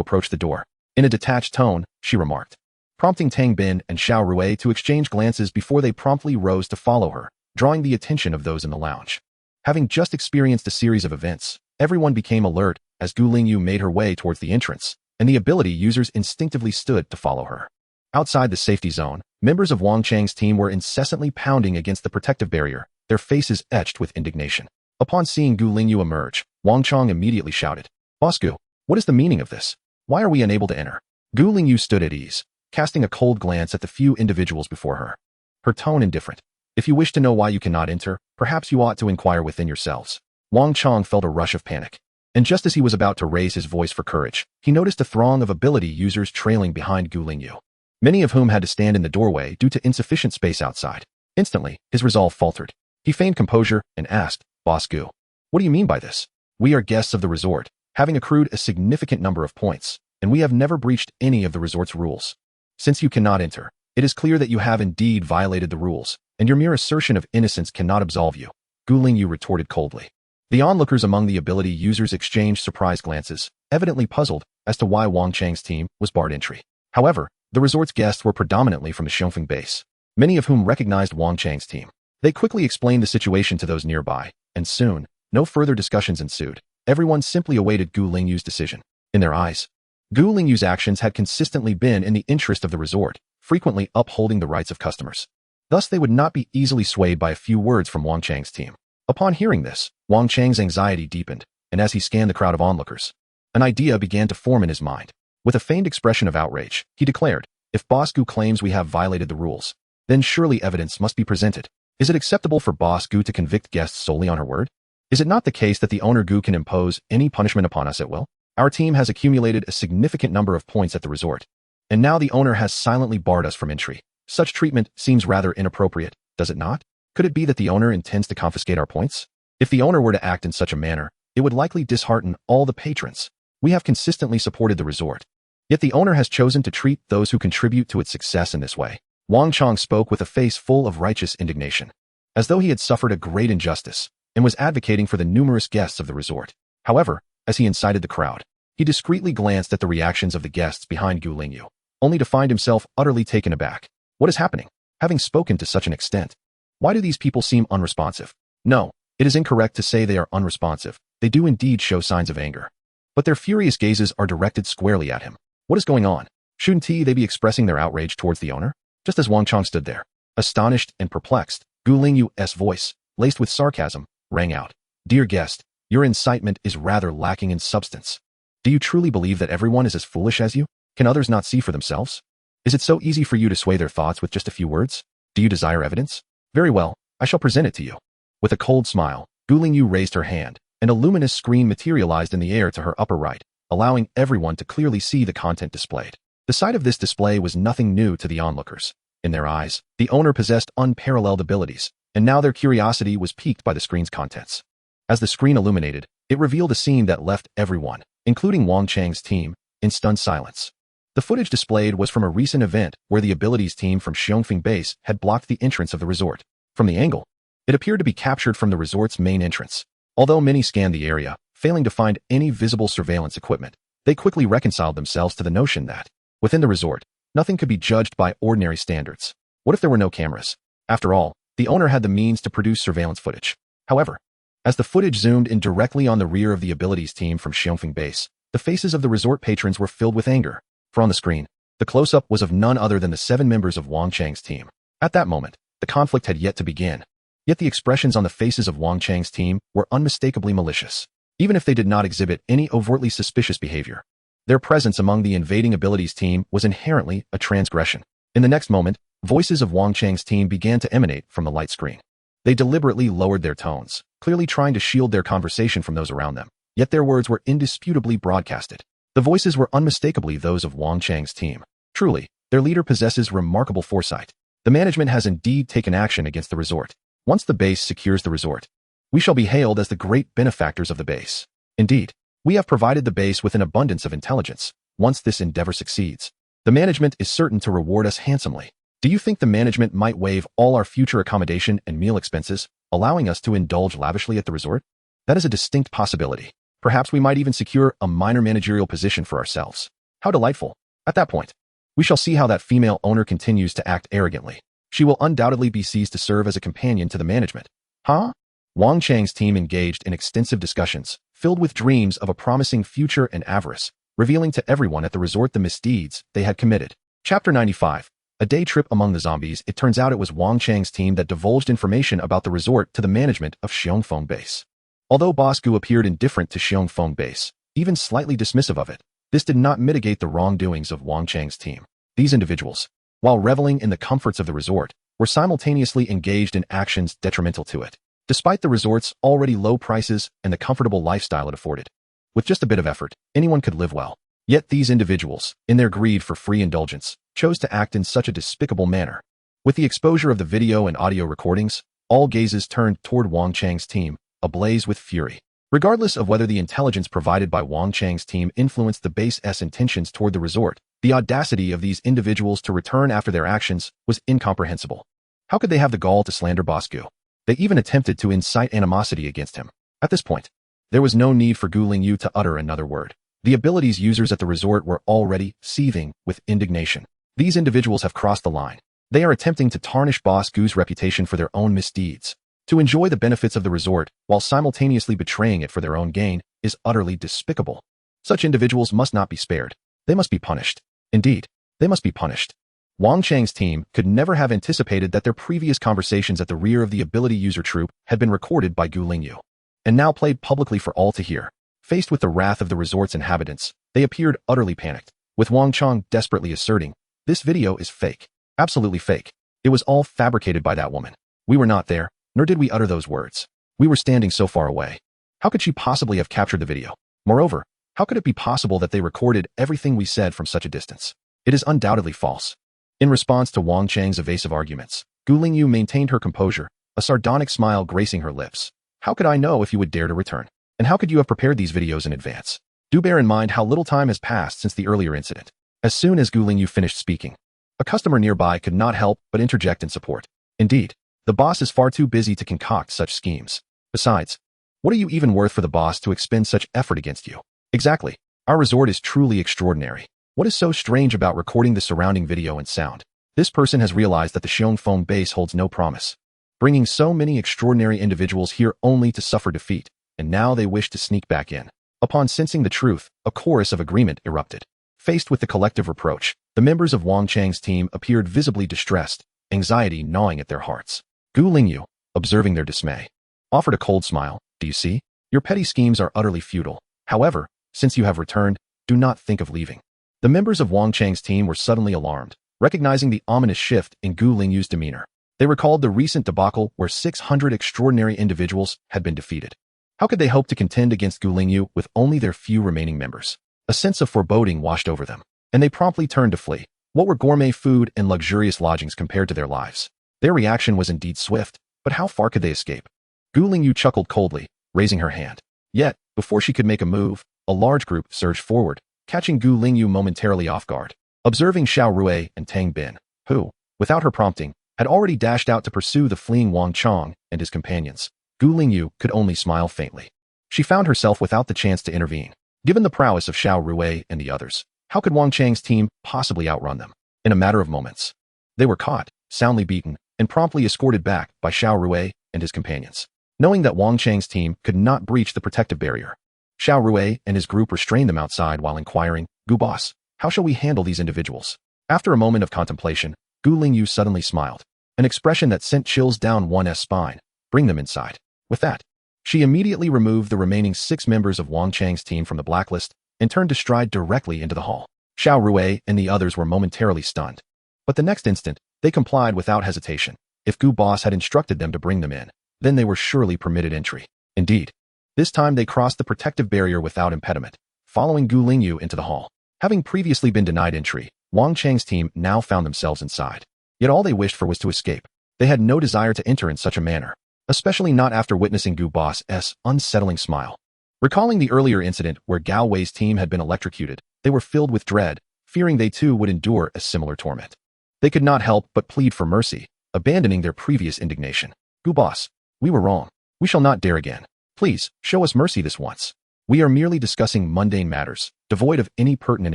approach the door. In a detached tone, she remarked, prompting Tang Bin and Xiao Rui to exchange glances before they promptly rose to follow her, drawing the attention of those in the lounge. Having just experienced a series of events, everyone became alert as Gu Lingyu made her way towards the entrance, and the ability users instinctively stood to follow her. Outside the safety zone, members of Wang Chang's team were incessantly pounding against the protective barrier, their faces etched with indignation. Upon seeing Gu Lingyu emerge, Wang Chang immediately shouted, "Boss Gu, what is the meaning of this? Why are we unable to enter?" Gu Lingyu stood at ease, casting a cold glance at the few individuals before her. Her tone indifferent. "If you wish to know why you cannot enter, perhaps you ought to inquire within yourselves." Wang Chang felt a rush of panic. And just as he was about to raise his voice for courage, he noticed a throng of ability users trailing behind Gu Lingyu, many of whom had to stand in the doorway due to insufficient space outside. Instantly, his resolve faltered. He feigned composure and asked, "Boss Gu, what do you mean by this? We are guests of the resort, having accrued a significant number of points, and we have never breached any of the resort's rules. Since you cannot enter, it is clear that you have indeed violated the rules, and your mere assertion of innocence cannot absolve you," Gu Lingyu retorted coldly. The onlookers among the ability users exchanged surprised glances, evidently puzzled as to why Wang Chang's team was barred entry. However, the resort's guests were predominantly from the Xiongfeng base, many of whom recognized Wang Chang's team. They quickly explained the situation to those nearby, and soon, no further discussions ensued. Everyone simply awaited Gu Lingyu's decision. In their eyes, Gu Lingyu's actions had consistently been in the interest of the resort, frequently upholding the rights of customers. Thus, they would not be easily swayed by a few words from Wang Chang's team. Upon hearing this, Wang Chang's anxiety deepened, and as he scanned the crowd of onlookers, an idea began to form in his mind. With a feigned expression of outrage, he declared, "If Boss Gu claims we have violated the rules, then surely evidence must be presented. Is it acceptable for Boss Gu to convict guests solely on her word? Is it not the case that the owner Gu can impose any punishment upon us at will? Our team has accumulated a significant number of points at the resort, and now the owner has silently barred us from entry. Such treatment seems rather inappropriate, does it not? Could it be that the owner intends to confiscate our points? If the owner were to act in such a manner, it would likely dishearten all the patrons. We have consistently supported the resort. Yet the owner has chosen to treat those who contribute to its success in this way." Wang Chang spoke with a face full of righteous indignation, as though he had suffered a great injustice, and was advocating for the numerous guests of the resort. However, as he incited the crowd, he discreetly glanced at the reactions of the guests behind Gu Lingyu, only to find himself utterly taken aback. What is happening? Having spoken to such an extent, why do these people seem unresponsive? No, it is incorrect to say they are unresponsive. They do indeed show signs of anger. But their furious gazes are directed squarely at him. What is going on? Shouldn't they be expressing their outrage towards the owner? Just as Wang Chang stood there, astonished and perplexed, Gu Lingyu's voice, laced with sarcasm, rang out. "Dear guest, your incitement is rather lacking in substance. Do you truly believe that everyone is as foolish as you? Can others not see for themselves? Is it so easy for you to sway their thoughts with just a few words? Do you desire evidence? Very well, I shall present it to you." With a cold smile, Gu Lingyu raised her hand, and a luminous screen materialized in the air to her upper right, allowing everyone to clearly see the content displayed. The sight of this display was nothing new to the onlookers. In their eyes, the owner possessed unparalleled abilities, and now their curiosity was piqued by the screen's contents. As the screen illuminated, it revealed a scene that left everyone, including Wang Chang's team, in stunned silence. The footage displayed was from a recent event where the abilities team from Xiongfeng Base had blocked the entrance of the resort. From the angle, it appeared to be captured from the resort's main entrance. Although many scanned the area, failing to find any visible surveillance equipment, they quickly reconciled themselves to the notion that, within the resort, nothing could be judged by ordinary standards. What if there were no cameras? After all, the owner had the means to produce surveillance footage. However, as the footage zoomed in directly on the rear of the abilities team from Xiongfeng Base, the faces of the resort patrons were filled with anger. For on the screen, the close-up was of none other than the 7 members of Wang Chang's team. At that moment, the conflict had yet to begin. Yet the expressions on the faces of Wang Chang's team were unmistakably malicious. Even if they did not exhibit any overtly suspicious behavior, their presence among the invading abilities team was inherently a transgression. In the next moment, voices of Wang Chang's team began to emanate from the light screen. They deliberately lowered their tones, clearly trying to shield their conversation from those around them. Yet their words were indisputably broadcasted. The voices were unmistakably those of Wang Chang's team. Truly, their leader possesses remarkable foresight. The management has indeed taken action against the resort. Once the base secures the resort, we shall be hailed as the great benefactors of the base. Indeed, we have provided the base with an abundance of intelligence. Once this endeavor succeeds, the management is certain to reward us handsomely. Do you think the management might waive all our future accommodation and meal expenses, allowing us to indulge lavishly at the resort? That is a distinct possibility. Perhaps we might even secure a minor managerial position for ourselves. How delightful. At that point, we shall see how that female owner continues to act arrogantly. She will undoubtedly be seized to serve as a companion to the management. Huh? Wang Chang's team engaged in extensive discussions, filled with dreams of a promising future and avarice, revealing to everyone at the resort the misdeeds they had committed. Chapter 95. A day trip among the zombies. It turns out it was Wang Chang's team that divulged information about the resort to the management of Xiongfeng Base. Although Boss Gu appeared indifferent to Xiongfeng Base, even slightly dismissive of it, this did not mitigate the wrongdoings of Wang Chang's team. These individuals, while reveling in the comforts of the resort, were simultaneously engaged in actions detrimental to it, despite the resort's already low prices and the comfortable lifestyle it afforded. With just a bit of effort, anyone could live well. Yet these individuals, in their greed for free indulgence, chose to act in such a despicable manner. With the exposure of the video and audio recordings, all gazes turned toward Wang Chang's team, ablaze with fury. Regardless of whether the intelligence provided by Wang Chang's team influenced the base's intentions toward the resort, the audacity of these individuals to return after their actions was incomprehensible. How could they have the gall to slander Boss Gu? They even attempted to incite animosity against him. At this point, there was no need for Gu Lingyu to utter another word. The abilities users at the resort were already seething with indignation. These individuals have crossed the line. They are attempting to tarnish Boss Gu's reputation for their own misdeeds. To enjoy the benefits of the resort while simultaneously betraying it for their own gain is utterly despicable. Such individuals must not be spared. They must be punished. Indeed, they must be punished. Wang Chang's team could never have anticipated that their previous conversations at the rear of the ability user troop had been recorded by Gu Lingyu, and now played publicly for all to hear. Faced with the wrath of the resort's inhabitants, they appeared utterly panicked, with Wang Chang desperately asserting, "This video is fake. Absolutely fake. It was all fabricated by that woman. We were not there, nor did we utter those words. We were standing so far away. How could she possibly have captured the video? Moreover, how could it be possible that they recorded everything we said from such a distance? It is undoubtedly false." In response to Wang Chang's evasive arguments, Gu Lingyu maintained her composure, a sardonic smile gracing her lips. "How could I know if you would dare to return? And how could you have prepared these videos in advance? Do bear in mind how little time has passed since the earlier incident." As soon as Gu Lingyu finished speaking, a customer nearby could not help but interject in support. Indeed, the boss is far too busy to concoct such schemes. Besides, what are you even worth for the boss to expend such effort against you? Exactly. Our resort is truly extraordinary. What is so strange about recording the surrounding video and sound? This person has realized that the Xiongfeng base holds no promise, bringing so many extraordinary individuals here only to suffer defeat, and now they wish to sneak back in. Upon sensing the truth, a chorus of agreement erupted. Faced with the collective reproach, the members of Wang Chang's team appeared visibly distressed, anxiety gnawing at their hearts. Gu Lingyu, observing their dismay, offered a cold smile. "Do you see? Your petty schemes are utterly futile. However, since you have returned, do not think of leaving." The members of Wang Chang's team were suddenly alarmed, recognizing the ominous shift in Gu Lingyu's demeanor. They recalled the recent debacle where 600 extraordinary individuals had been defeated. How could they hope to contend against Gu Lingyu with only their few remaining members? A sense of foreboding washed over them, and they promptly turned to flee. What were gourmet food and luxurious lodgings compared to their lives? Their reaction was indeed swift, but how far could they escape? Gu Lingyu chuckled coldly, raising her hand. Yet, before she could make a move, a large group surged forward, catching Gu Lingyu momentarily off guard. Observing Xiao Rui and Tang Bin, who, without her prompting, had already dashed out to pursue the fleeing Wang Chang and his companions, Gu Lingyu could only smile faintly. She found herself without the chance to intervene. Given the prowess of Xiao Rui and the others, how could Wang Chang's team possibly outrun them? In a matter of moments, they were caught, soundly beaten, and promptly escorted back by Xiao Rui and his companions. Knowing that Wang Chang's team could not breach the protective barrier, Xiao Rui and his group restrained them outside while inquiring, "Gu boss, how shall we handle these individuals?" After a moment of contemplation, Gu Lingyu suddenly smiled, an expression that sent chills down one's spine. "Bring them inside." With that, she immediately removed the remaining 6 members of Wang Chang's team from the blacklist and turned to stride directly into the hall. Xiao Rui and the others were momentarily stunned, but the next instant, they complied without hesitation. If Gu boss had instructed them to bring them in, then they were surely permitted entry. Indeed, this time they crossed the protective barrier without impediment, following Gu Lingyu into the hall. Having previously been denied entry, Wang Chang's team now found themselves inside. Yet all they wished for was to escape. They had no desire to enter in such a manner, especially not after witnessing Gu boss's unsettling smile. Recalling the earlier incident where Gao Wei's team had been electrocuted, they were filled with dread, fearing they too would endure a similar torment. They could not help but plead for mercy, abandoning their previous indignation. "Gu boss, we were wrong. We shall not dare again. Please, show us mercy this once. We are merely discussing mundane matters, devoid of any pertinent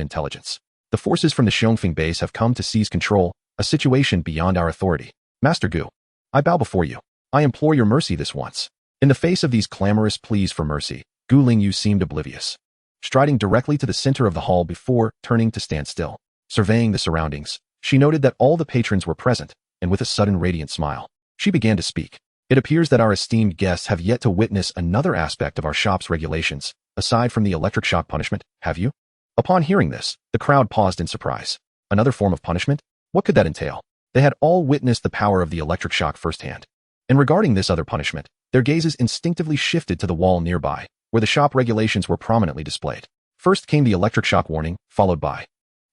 intelligence. The forces from the Xiongfeng base have come to seize control, a situation beyond our authority. Master Gu, I bow before you. I implore your mercy this once." In the face of these clamorous pleas for mercy, Gu Lingyu seemed oblivious, striding directly to the center of the hall before turning to stand still. Surveying the surroundings, she noted that all the patrons were present, and with a sudden radiant smile, she began to speak. "It appears that our esteemed guests have yet to witness another aspect of our shop's regulations, aside from the electric shock punishment, have you?" Upon hearing this, the crowd paused in surprise. Another form of punishment? What could that entail? They had all witnessed the power of the electric shock firsthand. And regarding this other punishment, their gazes instinctively shifted to the wall nearby, where the shop regulations were prominently displayed. First came the electric shock warning, followed by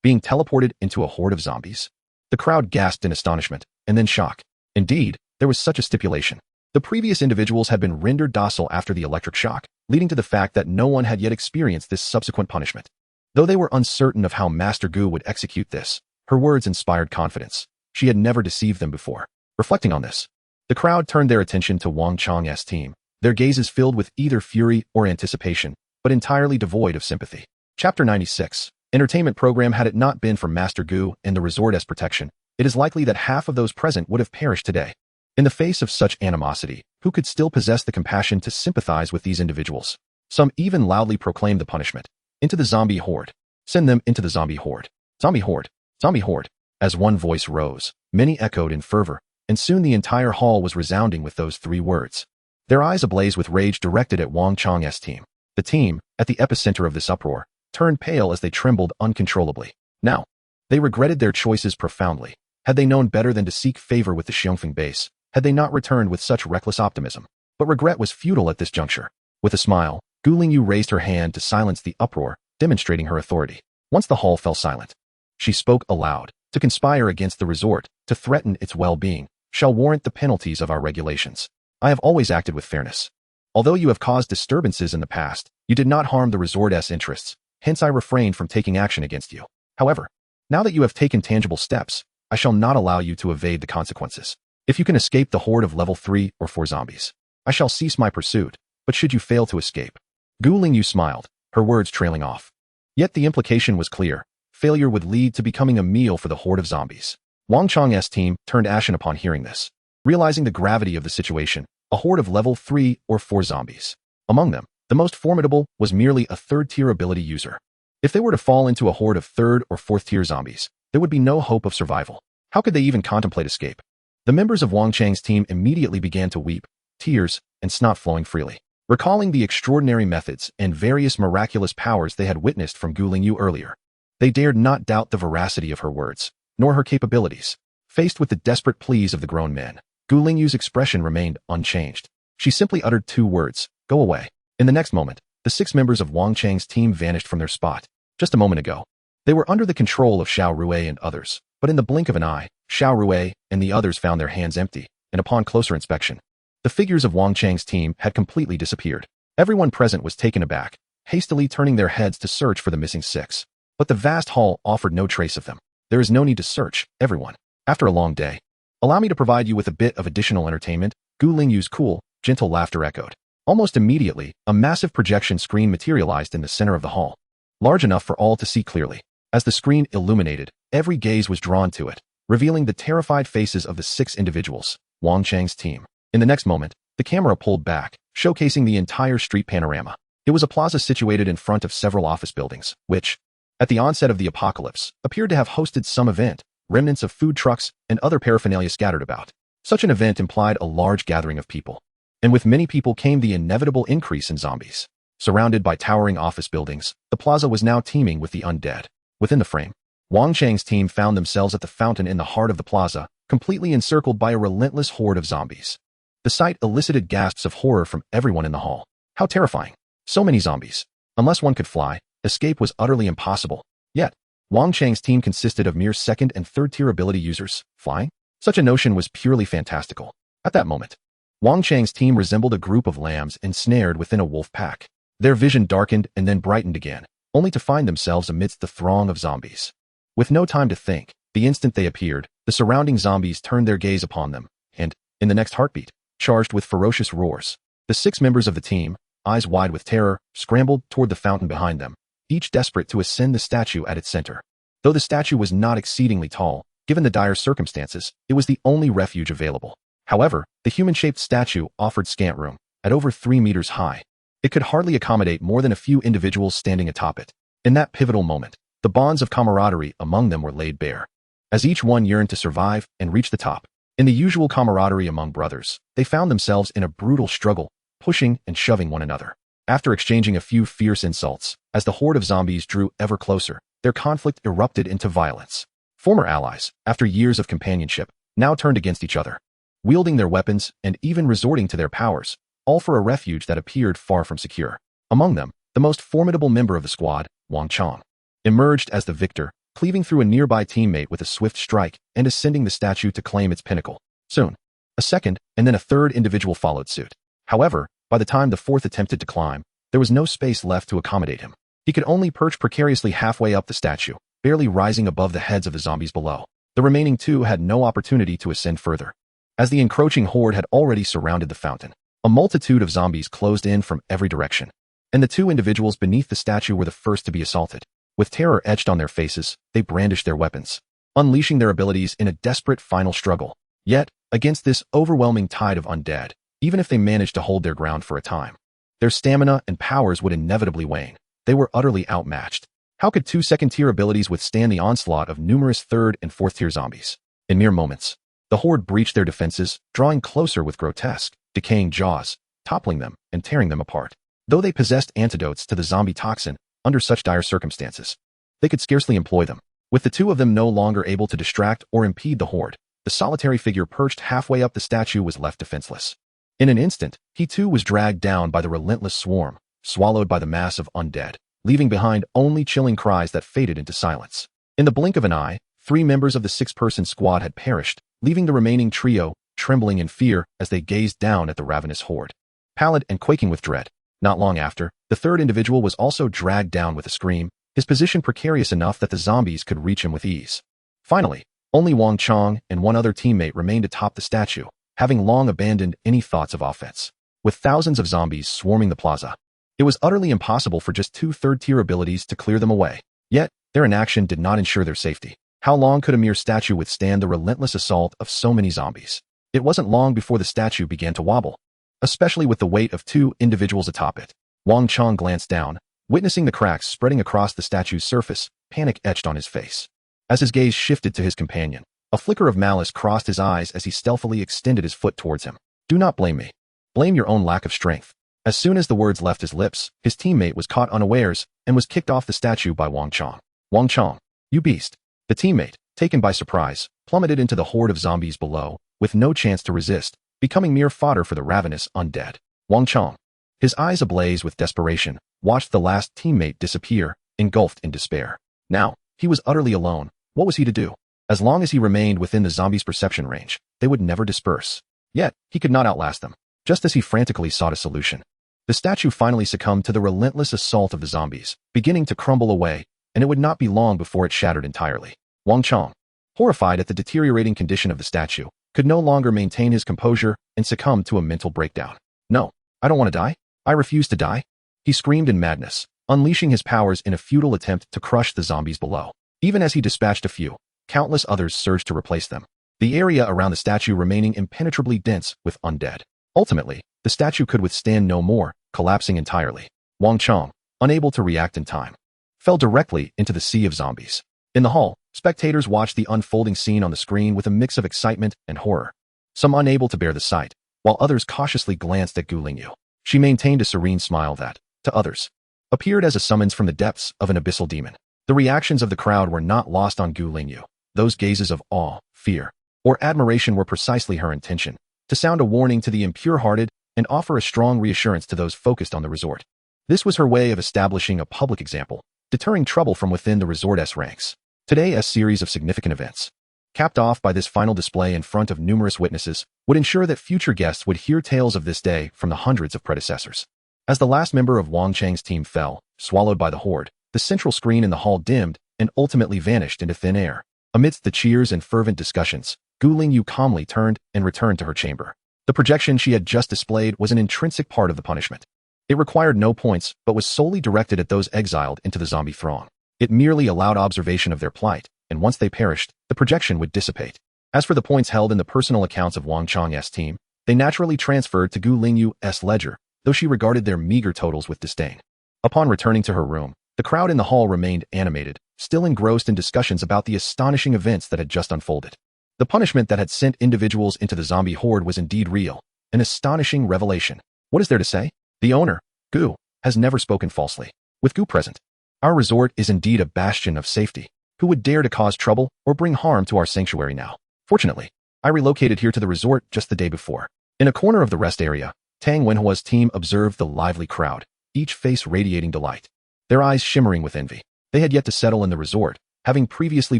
being teleported into a horde of zombies. The crowd gasped in astonishment, and then shock. Indeed, there was such a stipulation. The previous individuals had been rendered docile after the electric shock, leading to the fact that no one had yet experienced this subsequent punishment. Though they were uncertain of how Master Gu would execute this, her words inspired confidence. She had never deceived them before. Reflecting on this, the crowd turned their attention to Wang Chang's team, their gazes filled with either fury or anticipation, but entirely devoid of sympathy. Chapter 96. Entertainment program. Had it not been for Master Gu and the resort's protection, it is likely that half of those present would have perished today. In the face of such animosity, who could still possess the compassion to sympathize with these individuals? Some even loudly proclaimed the punishment. Into the zombie horde. Send them into the zombie horde. Zombie horde. Zombie horde. As one voice rose, many echoed in fervor, and soon the entire hall was resounding with those three words. Their eyes ablaze with rage directed at Wang Chang's team. The team, at the epicenter of this uproar, turned pale as they trembled uncontrollably. Now, they regretted their choices profoundly. Had they known better than to seek favor with the Xiongfeng base, had they not returned with such reckless optimism. But regret was futile at this juncture. With a smile, Gu Lingyu raised her hand to silence the uproar, demonstrating her authority. Once the hall fell silent, she spoke aloud. To conspire against the resort, to threaten its well-being, shall warrant the penalties of our regulations. I have always acted with fairness. Although you have caused disturbances in the past, you did not harm the resort's interests, hence I refrained from taking action against you. However, now that you have taken tangible steps, I shall not allow you to evade the consequences. If you can escape the horde of level 3 or 4 zombies, I shall cease my pursuit, but should you fail to escape. Gu Lingyu smiled, her words trailing off. Yet the implication was clear. Failure would lead to becoming a meal for the horde of zombies. Wang Chang's team turned ashen upon hearing this. Realizing the gravity of the situation, a horde of level 3 or 4 zombies. Among them, the most formidable was merely a third-tier ability user. If they were to fall into a horde of third or fourth-tier zombies, there would be no hope of survival. How could they even contemplate escape? The members of Wang Chang's team immediately began to weep, tears and snot flowing freely, recalling the extraordinary methods and various miraculous powers they had witnessed from Gu Lingyu earlier. They dared not doubt the veracity of her words, nor her capabilities. Faced with the desperate pleas of the grown men, Gu Lingyu's expression remained unchanged. She simply uttered 2 words, "Go away." In the next moment, the 6 members of Wang Chang's team vanished from their spot. Just a moment ago, they were under the control of Xiao Rue and others, but in the blink of an eye, Xiao Rue and the others found their hands empty, and upon closer inspection, the figures of Wang Chang's team had completely disappeared. Everyone present was taken aback, hastily turning their heads to search for the missing 6. But the vast hall offered no trace of them. There is no need to search, everyone. After a long day, allow me to provide you with a bit of additional entertainment. Gu Lingyu's cool, gentle laughter echoed. Almost immediately, a massive projection screen materialized in the center of the hall, large enough for all to see clearly. As the screen illuminated, every gaze was drawn to it, revealing the terrified faces of the 6 individuals, Wang Chang's team. In the next moment, the camera pulled back, showcasing the entire street panorama. It was a plaza situated in front of several office buildings, which, at the onset of the apocalypse, appeared to have hosted some event, remnants of food trucks and other paraphernalia scattered about. Such an event implied a large gathering of people. And with many people came the inevitable increase in zombies. Surrounded by towering office buildings, the plaza was now teeming with the undead. Within the frame, Wang Chang's team found themselves at the fountain in the heart of the plaza, completely encircled by a relentless horde of zombies. The sight elicited gasps of horror from everyone in the hall. How terrifying. So many zombies. Unless one could fly, escape was utterly impossible. Yet, Wang Chang's team consisted of mere 2nd and 3rd-tier ability users. Flying? Such a notion was purely fantastical. At that moment, Wang Chang's team resembled a group of lambs ensnared within a wolf pack. Their vision darkened and then brightened again, only to find themselves amidst the throng of zombies. With no time to think, the instant they appeared, The surrounding zombies turned their gaze upon them, and, in the next heartbeat, charged with ferocious roars. The 6 members of the team, eyes wide with terror, scrambled toward the fountain behind them, each desperate to ascend the statue at its center. Though the statue was not exceedingly tall, given the dire circumstances, it was the only refuge available. However, the human-shaped statue offered scant room, at over 3 meters high. It could hardly accommodate more than a few individuals standing atop it. In that pivotal moment, the bonds of camaraderie among them were laid bare. As each one yearned to survive and reach the top, in the usual camaraderie among brothers, they found themselves in a brutal struggle, pushing and shoving one another. After exchanging a few fierce insults, as the horde of zombies drew ever closer, their conflict erupted into violence. Former allies, after years of companionship, now turned against each other, wielding their weapons and even resorting to their powers, all for a refuge that appeared far from secure. Among them, the most formidable member of the squad, Wang Chong, emerged as the victor, cleaving through a nearby teammate with a swift strike and ascending the statue to claim its pinnacle. Soon, a second and then a third individual followed suit. However, by the time the fourth attempted to climb, there was no space left to accommodate him. He could only perch precariously halfway up the statue, barely rising above the heads of the zombies below. The remaining 2 had no opportunity to ascend further, as the encroaching horde had already surrounded the fountain. A multitude of zombies closed in from every direction, and the 2 individuals beneath the statue were the first to be assaulted. With terror etched on their faces, they brandished their weapons, unleashing their abilities in a desperate final struggle. Yet, against this overwhelming tide of undead, even if they managed to hold their ground for a time, their stamina and powers would inevitably wane. They were utterly outmatched. How could 2 second-tier abilities withstand the onslaught of numerous 3rd and 4th-tier zombies? In mere moments, the horde breached their defenses, drawing closer with grotesque, decaying jaws, toppling them and tearing them apart. Though they possessed antidotes to the zombie toxin, under such dire circumstances, they could scarcely employ them. With the 2 of them no longer able to distract or impede the horde, the solitary figure perched halfway up the statue was left defenseless. In an instant, he too was dragged down by the relentless swarm, swallowed by the mass of undead, leaving behind only chilling cries that faded into silence. In the blink of an eye, 3 members of the 6-person squad had perished, leaving the remaining trio trembling in fear as they gazed down at the ravenous horde. Pallid and quaking with dread, not long after, the 3rd individual was also dragged down with a scream, his position precarious enough that the zombies could reach him with ease. Finally, only Wang Chong and one other teammate remained atop the statue, having long abandoned any thoughts of offense. With thousands of zombies swarming the plaza, it was utterly impossible for just 2 third-tier abilities to clear them away. Yet, their inaction did not ensure their safety. How long could a mere statue withstand the relentless assault of so many zombies? It wasn't long before the statue began to wobble, especially with the weight of 2 individuals atop it. Wang Chong glanced down, witnessing the cracks spreading across the statue's surface, panic etched on his face. As his gaze shifted to his companion, a flicker of malice crossed his eyes as he stealthily extended his foot towards him. Do not blame me. Blame your own lack of strength. As soon as the words left his lips, his teammate was caught unawares and was kicked off the statue by Wang Chong. Wang Chong, you beast. The teammate, taken by surprise, plummeted into the horde of zombies below, with no chance to resist, becoming mere fodder for the ravenous undead. Wang Chong, his eyes ablaze with desperation, watched the last teammate disappear, engulfed in despair. Now, he was utterly alone. What was he to do? As long as he remained within the zombies' perception range, they would never disperse. Yet, he could not outlast them. Just as he frantically sought a solution, the statue finally succumbed to the relentless assault of the zombies, beginning to crumble away, and it would not be long before it shattered entirely. Wang Chong, horrified at the deteriorating condition of the statue, could no longer maintain his composure and succumbed to a mental breakdown. No, I don't want to die. I refuse to die. He screamed in madness, unleashing his powers in a futile attempt to crush the zombies below. Even as he dispatched a few, countless others surged to replace them, the area around the statue remaining impenetrably dense with undead. Ultimately, the statue could withstand no more, collapsing entirely. Wang Chong, unable to react in time, fell directly into the sea of zombies. In the hall, spectators watched the unfolding scene on the screen with a mix of excitement and horror, some unable to bear the sight, while others cautiously glanced at Lingyu. She maintained a serene smile that, to others, appeared as a summons from the depths of an abyssal demon. The reactions of the crowd were not lost on Lingyu. Those gazes of awe, fear, or admiration were precisely her intention, to sound a warning to the impure-hearted and offer a strong reassurance to those focused on the resort. This was her way of establishing a public example, deterring trouble from within the resort's ranks. Today, a series of significant events, capped off by this final display in front of numerous witnesses, would ensure that future guests would hear tales of this day from the hundreds of predecessors. As the last member of Wang Chang's team fell, swallowed by the horde, the central screen in the hall dimmed and ultimately vanished into thin air. Amidst the cheers and fervent discussions, Gu Lingyu calmly turned and returned to her chamber. The projection she had just displayed was an intrinsic part of the punishment. It required no points, but was solely directed at those exiled into the zombie throng. It merely allowed observation of their plight, and once they perished, the projection would dissipate. As for the points held in the personal accounts of Wang Chang's team, they naturally transferred to Gu Lingyu's ledger, though she regarded their meager totals with disdain. Upon returning to her room, the crowd in the hall remained animated, still engrossed in discussions about the astonishing events that had just unfolded. The punishment that had sent individuals into the zombie horde was indeed real, an astonishing revelation. What is there to say? The owner, Gu, has never spoken falsely. With Gu present, our resort is indeed a bastion of safety. Who would dare to cause trouble or bring harm to our sanctuary now? Fortunately, I relocated here to the resort just the day before. In a corner of the rest area, Tang Wenhua's team observed the lively crowd, each face radiating delight, their eyes shimmering with envy. They had yet to settle in the resort, having previously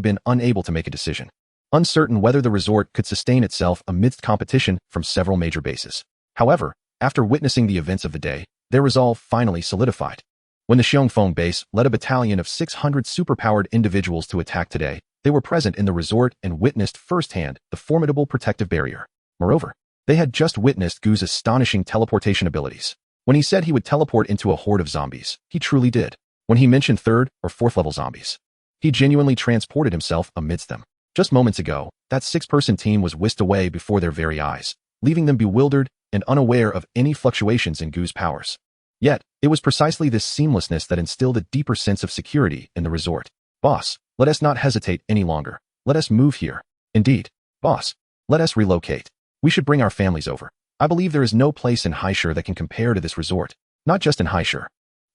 been unable to make a decision, uncertain whether the resort could sustain itself amidst competition from several major bases. However, after witnessing the events of the day, their resolve finally solidified. When the Xiongfeng base led a battalion of 600 superpowered individuals to attack today, they were present in the resort and witnessed firsthand the formidable protective barrier. Moreover, they had just witnessed Gu's astonishing teleportation abilities. When he said he would teleport into a horde of zombies, he truly did. When he mentioned 3rd or 4th level zombies, he genuinely transported himself amidst them. Just moments ago, that 6-person team was whisked away before their very eyes, leaving them bewildered and unaware of any fluctuations in Gu's powers. Yet, it was precisely this seamlessness that instilled a deeper sense of security in the resort. Boss, let us not hesitate any longer. Let us move here. Indeed, boss, let us relocate. We should bring our families over. I believe there is no place in Haishur that can compare to this resort. Not just in Haishur.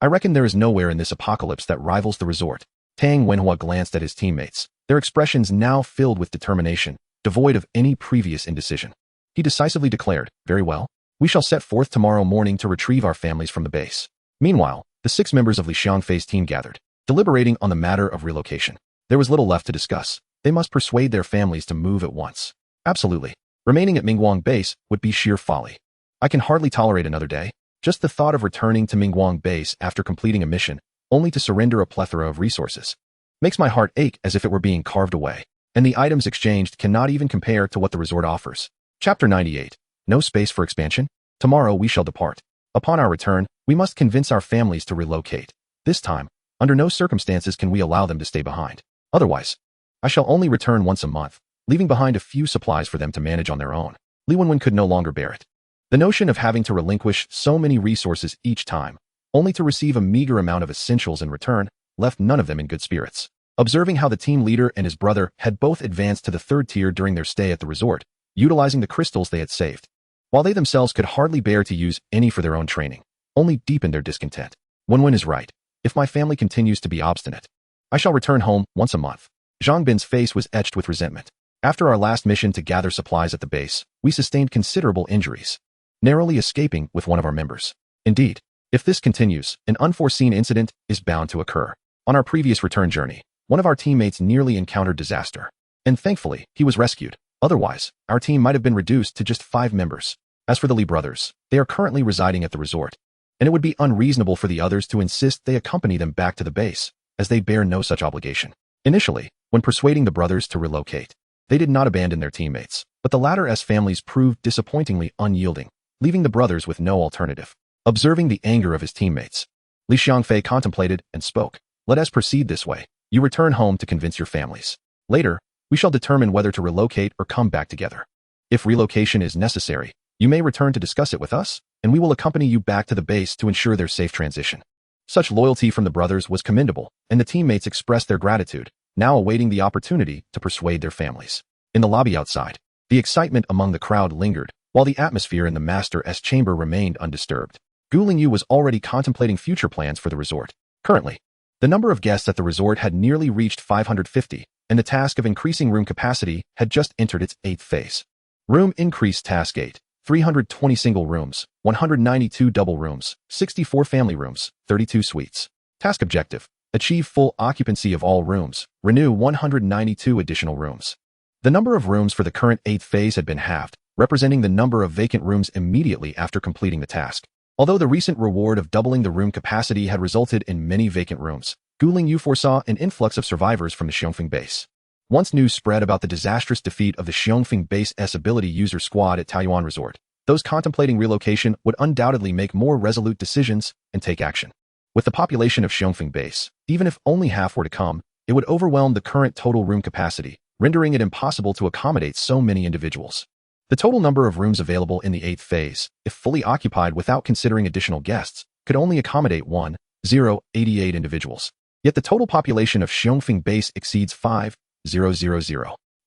I reckon there is nowhere in this apocalypse that rivals the resort. Tang Wenhua glanced at his teammates, their expressions now filled with determination, devoid of any previous indecision. He decisively declared, very well. We shall set forth tomorrow morning to retrieve our families from the base. Meanwhile, the 6 members of Li Xiangfei's team gathered, deliberating on the matter of relocation. There was little left to discuss. They must persuade their families to move at once. Absolutely. Remaining at Mingguang base would be sheer folly. I can hardly tolerate another day. Just the thought of returning to Mingguang base after completing a mission, only to surrender a plethora of resources, makes my heart ache as if it were being carved away, and the items exchanged cannot even compare to what the resort offers. Chapter 98. No space for expansion? Tomorrow we shall depart. Upon our return, we must convince our families to relocate. This time, under no circumstances can we allow them to stay behind. Otherwise, I shall only return once a month, leaving behind a few supplies for them to manage on their own. Li Wenwen could no longer bear it. The notion of having to relinquish so many resources each time, only to receive a meager amount of essentials in return, left none of them in good spirits. Observing how the team leader and his brother had both advanced to the 3rd tier during their stay at the resort, utilizing the crystals they had saved, while they themselves could hardly bear to use any for their own training, only deepened their discontent. Wenwen is right. If my family continues to be obstinate, I shall return home once a month. Zhang Bin's face was etched with resentment. After our last mission to gather supplies at the base, we sustained considerable injuries, narrowly escaping with one of our members. Indeed, if this continues, an unforeseen incident is bound to occur. On our previous return journey, one of our teammates nearly encountered disaster, and thankfully, he was rescued. Otherwise, our team might have been reduced to just 5 members. As for the Li brothers, they are currently residing at the resort, and it would be unreasonable for the others to insist they accompany them back to the base, as they bear no such obligation. Initially, when persuading the brothers to relocate, they did not abandon their teammates, but the latter's families proved disappointingly unyielding, leaving the brothers with no alternative. Observing the anger of his teammates, Li Xiangfei contemplated and spoke. Let us proceed this way. You return home to convince your families. Later, we shall determine whether to relocate or come back together. If relocation is necessary, you may return to discuss it with us, and we will accompany you back to the base to ensure their safe transition. Such loyalty from the brothers was commendable, and the teammates expressed their gratitude, now awaiting the opportunity to persuade their families. In the lobby outside, the excitement among the crowd lingered, while the atmosphere in the Master's chamber remained undisturbed. Gu Lingyu was already contemplating future plans for the resort. Currently, the number of guests at the resort had nearly reached 550, and the task of increasing room capacity had just entered its 8th phase. Room increase task 8. 320 single rooms, 192 double rooms, 64 family rooms, 32 suites. Task objective: achieve full occupancy of all rooms, renew 192 additional rooms. The number of rooms for the current 8th phase had been halved, representing the number of vacant rooms immediately after completing the task. Although the recent reward of doubling the room capacity had resulted in many vacant rooms, Gu Lingyu foresaw an influx of survivors from the Xiongfeng base. Once news spread about the disastrous defeat of the Xiongfeng Base's ability user squad at Taiyuan Resort, those contemplating relocation would undoubtedly make more resolute decisions and take action. With the population of Xiongfeng Base, even if only half were to come, it would overwhelm the current total room capacity, rendering it impossible to accommodate so many individuals. The total number of rooms available in the 8th phase, if fully occupied without considering additional guests, could only accommodate 1,088 individuals. Yet the total population of Xiongfeng Base exceeds 5,000.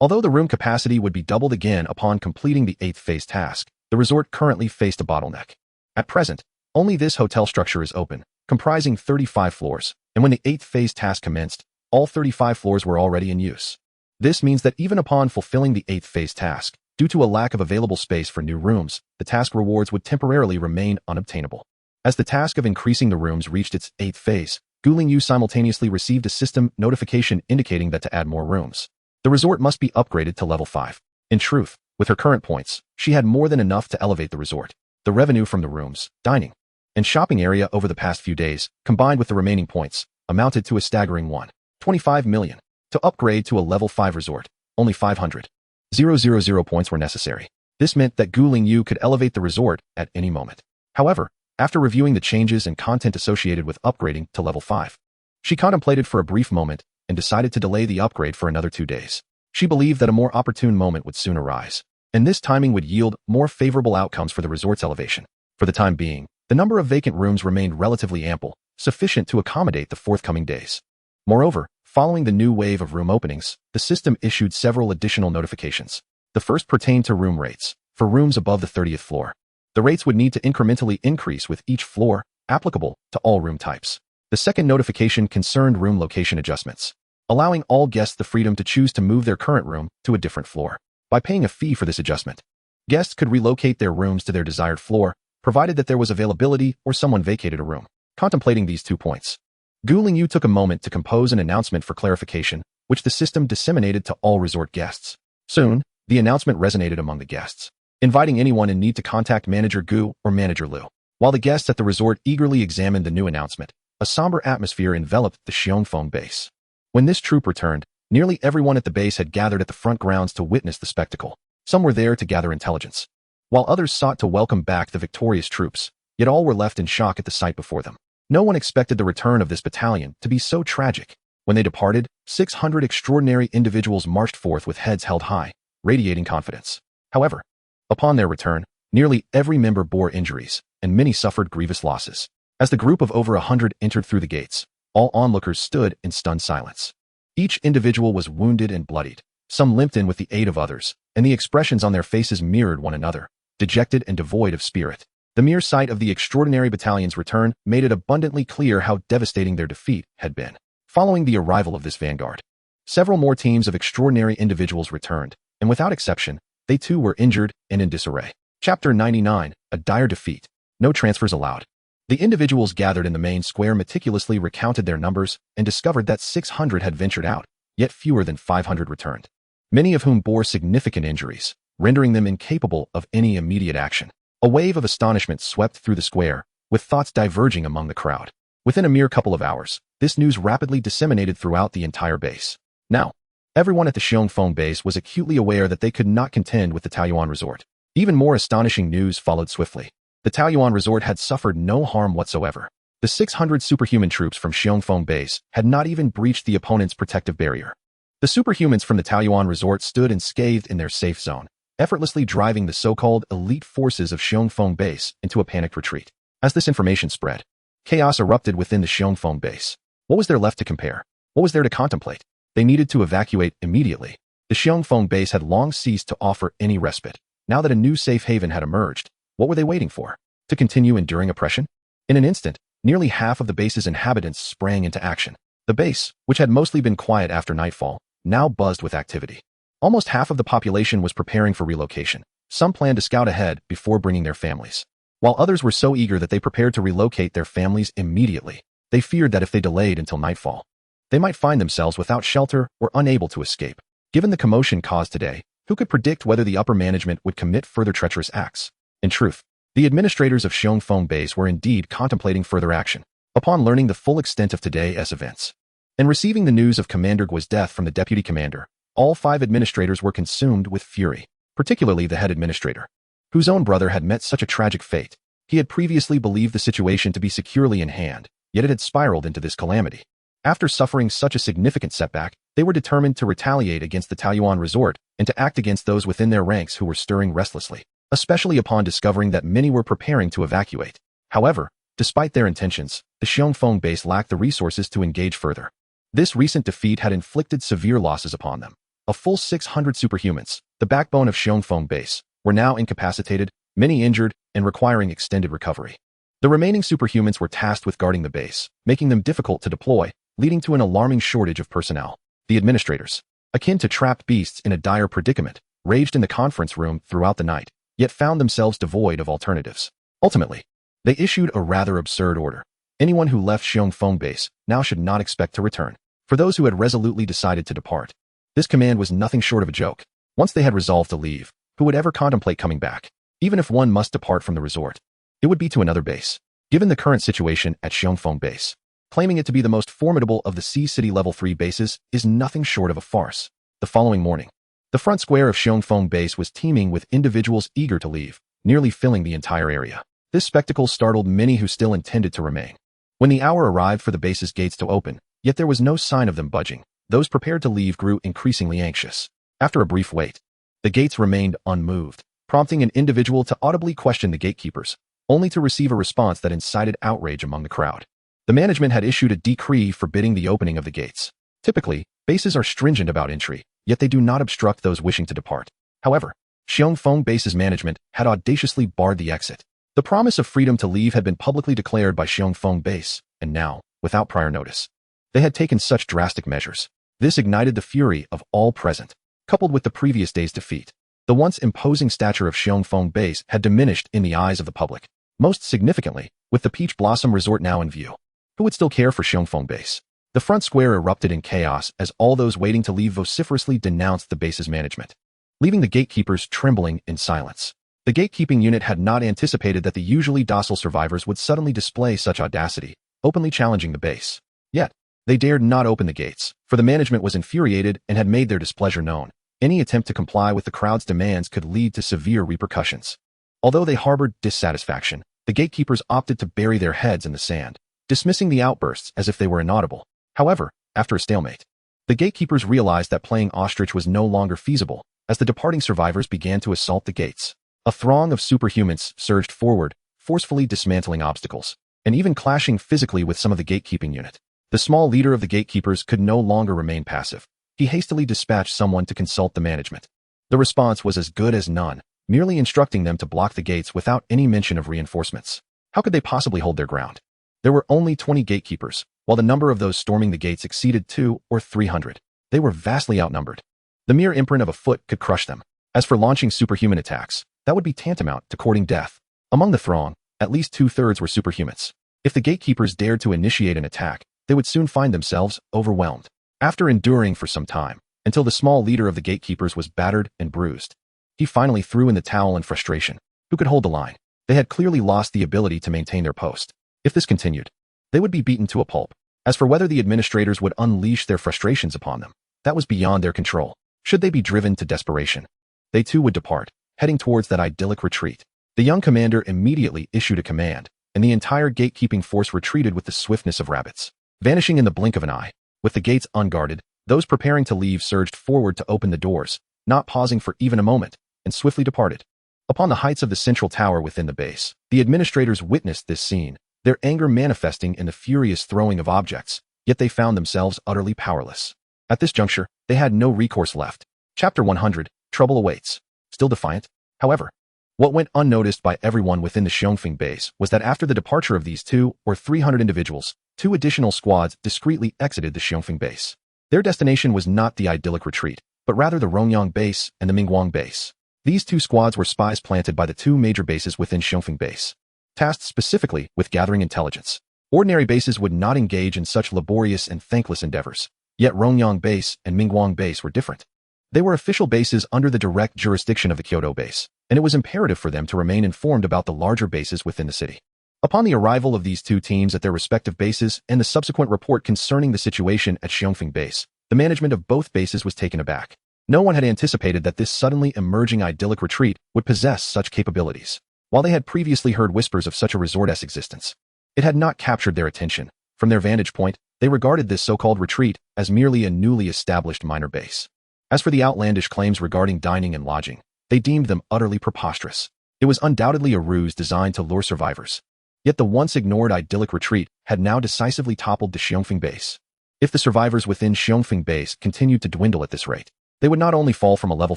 Although the room capacity would be doubled again upon completing the 8th phase task, the resort currently faced a bottleneck. At present, only this hotel structure is open, comprising 35 floors, and when the 8th phase task commenced, all 35 floors were already in use. This means that even upon fulfilling the 8th phase task, due to a lack of available space for new rooms, the task rewards would temporarily remain unobtainable. As the task of increasing the rooms reached its 8th phase, Lingyu simultaneously received a system notification indicating that to add more rooms, the resort must be upgraded to level 5. In truth, with her current points, she had more than enough to elevate the resort. The revenue from the rooms, dining, and shopping area over the past few days, combined with the remaining points, amounted to a staggering 1.25 million. To upgrade to a level 5 resort, only 500,000 points were necessary. This meant that Lingyu could elevate the resort at any moment. However, after reviewing the changes and content associated with upgrading to level 5, she contemplated for a brief moment and decided to delay the upgrade for another 2 days. She believed that a more opportune moment would soon arise, and this timing would yield more favorable outcomes for the resort's elevation. For the time being, the number of vacant rooms remained relatively ample, sufficient to accommodate the forthcoming days. Moreover, following the new wave of room openings, the system issued several additional notifications. The first pertained to room rates. For rooms above the 30th floor, the rates would need to incrementally increase with each floor, applicable to all room types. The second notification concerned room location adjustments, allowing all guests the freedom to choose to move their current room to a different floor. By paying a fee for this adjustment, guests could relocate their rooms to their desired floor, provided that there was availability or someone vacated a room. Contemplating these 2 points, Lingyu took a moment to compose an announcement for clarification, which the system disseminated to all resort guests. Soon, the announcement resonated among the guests, inviting anyone in need to contact Manager Gu or Manager Liu. While the guests at the resort eagerly examined the new announcement, a somber atmosphere enveloped the Xiongfeng base. When this troop returned, nearly everyone at the base had gathered at the front grounds to witness the spectacle. Some were there to gather intelligence, while others sought to welcome back the victorious troops, yet all were left in shock at the sight before them. No one expected the return of this battalion to be so tragic. When they departed, 600 extraordinary individuals marched forth with heads held high, radiating confidence. However, upon their return, nearly every member bore injuries, and many suffered grievous losses. As the group of over 100 entered through the gates, all onlookers stood in stunned silence. Each individual was wounded and bloodied. Some limped in with the aid of others, and the expressions on their faces mirrored one another, dejected and devoid of spirit. The mere sight of the extraordinary battalion's return made it abundantly clear how devastating their defeat had been. Following the arrival of this vanguard, several more teams of extraordinary individuals returned, and without exception, they too were injured and in disarray. Chapter 99, A Dire Defeat. No transfers allowed. The individuals gathered in the main square meticulously recounted their numbers and discovered that 600 had ventured out, yet fewer than 500 returned, many of whom bore significant injuries, rendering them incapable of any immediate action. A wave of astonishment swept through the square, with thoughts diverging among the crowd. Within a mere couple of hours, this news rapidly disseminated throughout the entire base. Now, everyone at the Xiongfeng base was acutely aware that they could not contend with the Taiyuan resort. Even more astonishing news followed swiftly. The Taiyuan resort had suffered no harm whatsoever. The 600 superhuman troops from Xiongfeng base had not even breached the opponent's protective barrier. The superhumans from the Taiyuan resort stood unscathed in their safe zone, effortlessly driving the so-called elite forces of Xiongfeng base into a panicked retreat. As this information spread, chaos erupted within the Xiongfeng base. What was there left to compare? What was there to contemplate? They needed to evacuate immediately. The Xiongfeng base had long ceased to offer any respite. Now that a new safe haven had emerged, what were they waiting for? To continue enduring oppression? In an instant, nearly half of the base's inhabitants sprang into action. The base, which had mostly been quiet after nightfall, now buzzed with activity. Almost half of the population was preparing for relocation. Some planned to scout ahead before bringing their families, while others were so eager that they prepared to relocate their families immediately. They feared that if they delayed until nightfall, they might find themselves without shelter or unable to escape. Given the commotion caused today, who could predict whether the upper management would commit further treacherous acts? In truth, the administrators of Xiongfeng base were indeed contemplating further action. Upon learning the full extent of today's events, and receiving the news of Commander Guo's death from the deputy commander, All 5 administrators were consumed with fury, particularly the head administrator, whose own brother had met such a tragic fate. He had previously believed the situation to be securely in hand, yet it had spiraled into this calamity. After suffering such a significant setback, they were determined to retaliate against the Taiyuan resort and to act against those within their ranks who were stirring restlessly, especially upon discovering that many were preparing to evacuate. However, despite their intentions, the Xiongfeng base lacked the resources to engage further. This recent defeat had inflicted severe losses upon them. A full 600 superhumans, the backbone of Xiongfeng base, were now incapacitated, many injured, and requiring extended recovery. The remaining superhumans were tasked with guarding the base, making them difficult to deploy, leading to an alarming shortage of personnel. The administrators, akin to trapped beasts in a dire predicament, raged in the conference room throughout the night, yet found themselves devoid of alternatives. Ultimately, they issued a rather absurd order. Anyone who left Xiongfeng base now should not expect to return. For those who had resolutely decided to depart, this command was nothing short of a joke. Once they had resolved to leave, who would ever contemplate coming back? Even if one must depart from the resort, it would be to another base. Given the current situation at Xiongfeng base, claiming it to be the most formidable of the Sea City Level 3 bases is nothing short of a farce. The following morning, the front square of Xiongfeng base was teeming with individuals eager to leave, nearly filling the entire area. This spectacle startled many who still intended to remain. When the hour arrived for the base's gates to open, yet there was no sign of them budging, those prepared to leave grew increasingly anxious. After a brief wait, the gates remained unmoved, prompting an individual to audibly question the gatekeepers, only to receive a response that incited outrage among the crowd. The management had issued a decree forbidding the opening of the gates. Typically, bases are stringent about entry, yet they do not obstruct those wishing to depart. However, Xiongfeng base's management had audaciously barred the exit. The promise of freedom to leave had been publicly declared by Xiongfeng base, and now, without prior notice, they had taken such drastic measures. This ignited the fury of all present. Coupled with the previous day's defeat, the once imposing stature of Xiongfeng base had diminished in the eyes of the public. Most significantly, with the Peach Blossom Resort now in view, who would still care for Xiongfeng base? The front square erupted in chaos as all those waiting to leave vociferously denounced the base's management, leaving the gatekeepers trembling in silence. The gatekeeping unit had not anticipated that the usually docile survivors would suddenly display such audacity, openly challenging the base. Yet, they dared not open the gates, for the management was infuriated and had made their displeasure known. Any attempt to comply with the crowd's demands could lead to severe repercussions. Although they harbored dissatisfaction, the gatekeepers opted to bury their heads in the sand, dismissing the outbursts as if they were inaudible. However, after a stalemate, the gatekeepers realized that playing ostrich was no longer feasible, as the departing survivors began to assault the gates. A throng of superhumans surged forward, forcefully dismantling obstacles, and even clashing physically with some of the gatekeeping unit. The small leader of the gatekeepers could no longer remain passive. He hastily dispatched someone to consult the management. The response was as good as none, merely instructing them to block the gates without any mention of reinforcements. How could they possibly hold their ground? There were only 20 gatekeepers, while the number of those storming the gates exceeded 200 or 300. They were vastly outnumbered. The mere imprint of a foot could crush them. As for launching superhuman attacks, that would be tantamount to courting death. Among the throng, at least 2/3 were superhumans. If the gatekeepers dared to initiate an attack, they would soon find themselves overwhelmed. After enduring for some time, until the small leader of the gatekeepers was battered and bruised, he finally threw in the towel in frustration. Who could hold the line? They had clearly lost the ability to maintain their post. If this continued, they would be beaten to a pulp. As for whether the administrators would unleash their frustrations upon them, that was beyond their control. Should they be driven to desperation, they too would depart, heading towards that idyllic retreat. The young commander immediately issued a command, and the entire gatekeeping force retreated with the swiftness of rabbits, vanishing in the blink of an eye. With the gates unguarded, those preparing to leave surged forward to open the doors, not pausing for even a moment, and swiftly departed. Upon the heights of the central tower within the base, the administrators witnessed this scene, their anger manifesting in the furious throwing of objects, yet they found themselves utterly powerless. At this juncture, they had no recourse left. Chapter 100, Trouble Awaits. Still defiant, however, what went unnoticed by everyone within the Xiongfeng base was that after the departure of these 200 or 300 individuals, 2 additional squads discreetly exited the Xiongfeng base. Their destination was not the idyllic retreat, but rather the Rongyang base and the Mingguang base. These 2 squads were spies planted by the 2 major bases within Xiongfeng base, tasked specifically with gathering intelligence. Ordinary bases would not engage in such laborious and thankless endeavors, yet Rongyang base and Mingguang base were different. They were official bases under the direct jurisdiction of the Kyoto base, and it was imperative for them to remain informed about the larger bases within the city. Upon the arrival of these 2 teams at their respective bases and the subsequent report concerning the situation at Xiongfeng base, The management of both bases was taken aback. No one had anticipated that this suddenly emerging idyllic retreat would possess such capabilities. While they had previously heard whispers of such a resort's existence, it had not captured their attention. From their vantage point, they regarded this so-called retreat as merely a newly established minor base. As for the outlandish claims regarding dining and lodging, they deemed them utterly preposterous. It was undoubtedly a ruse designed to lure survivors. Yet the once ignored idyllic retreat had now decisively toppled the Xiongfeng base. If the survivors within Xiongfeng base continued to dwindle at this rate, they would not only fall from a level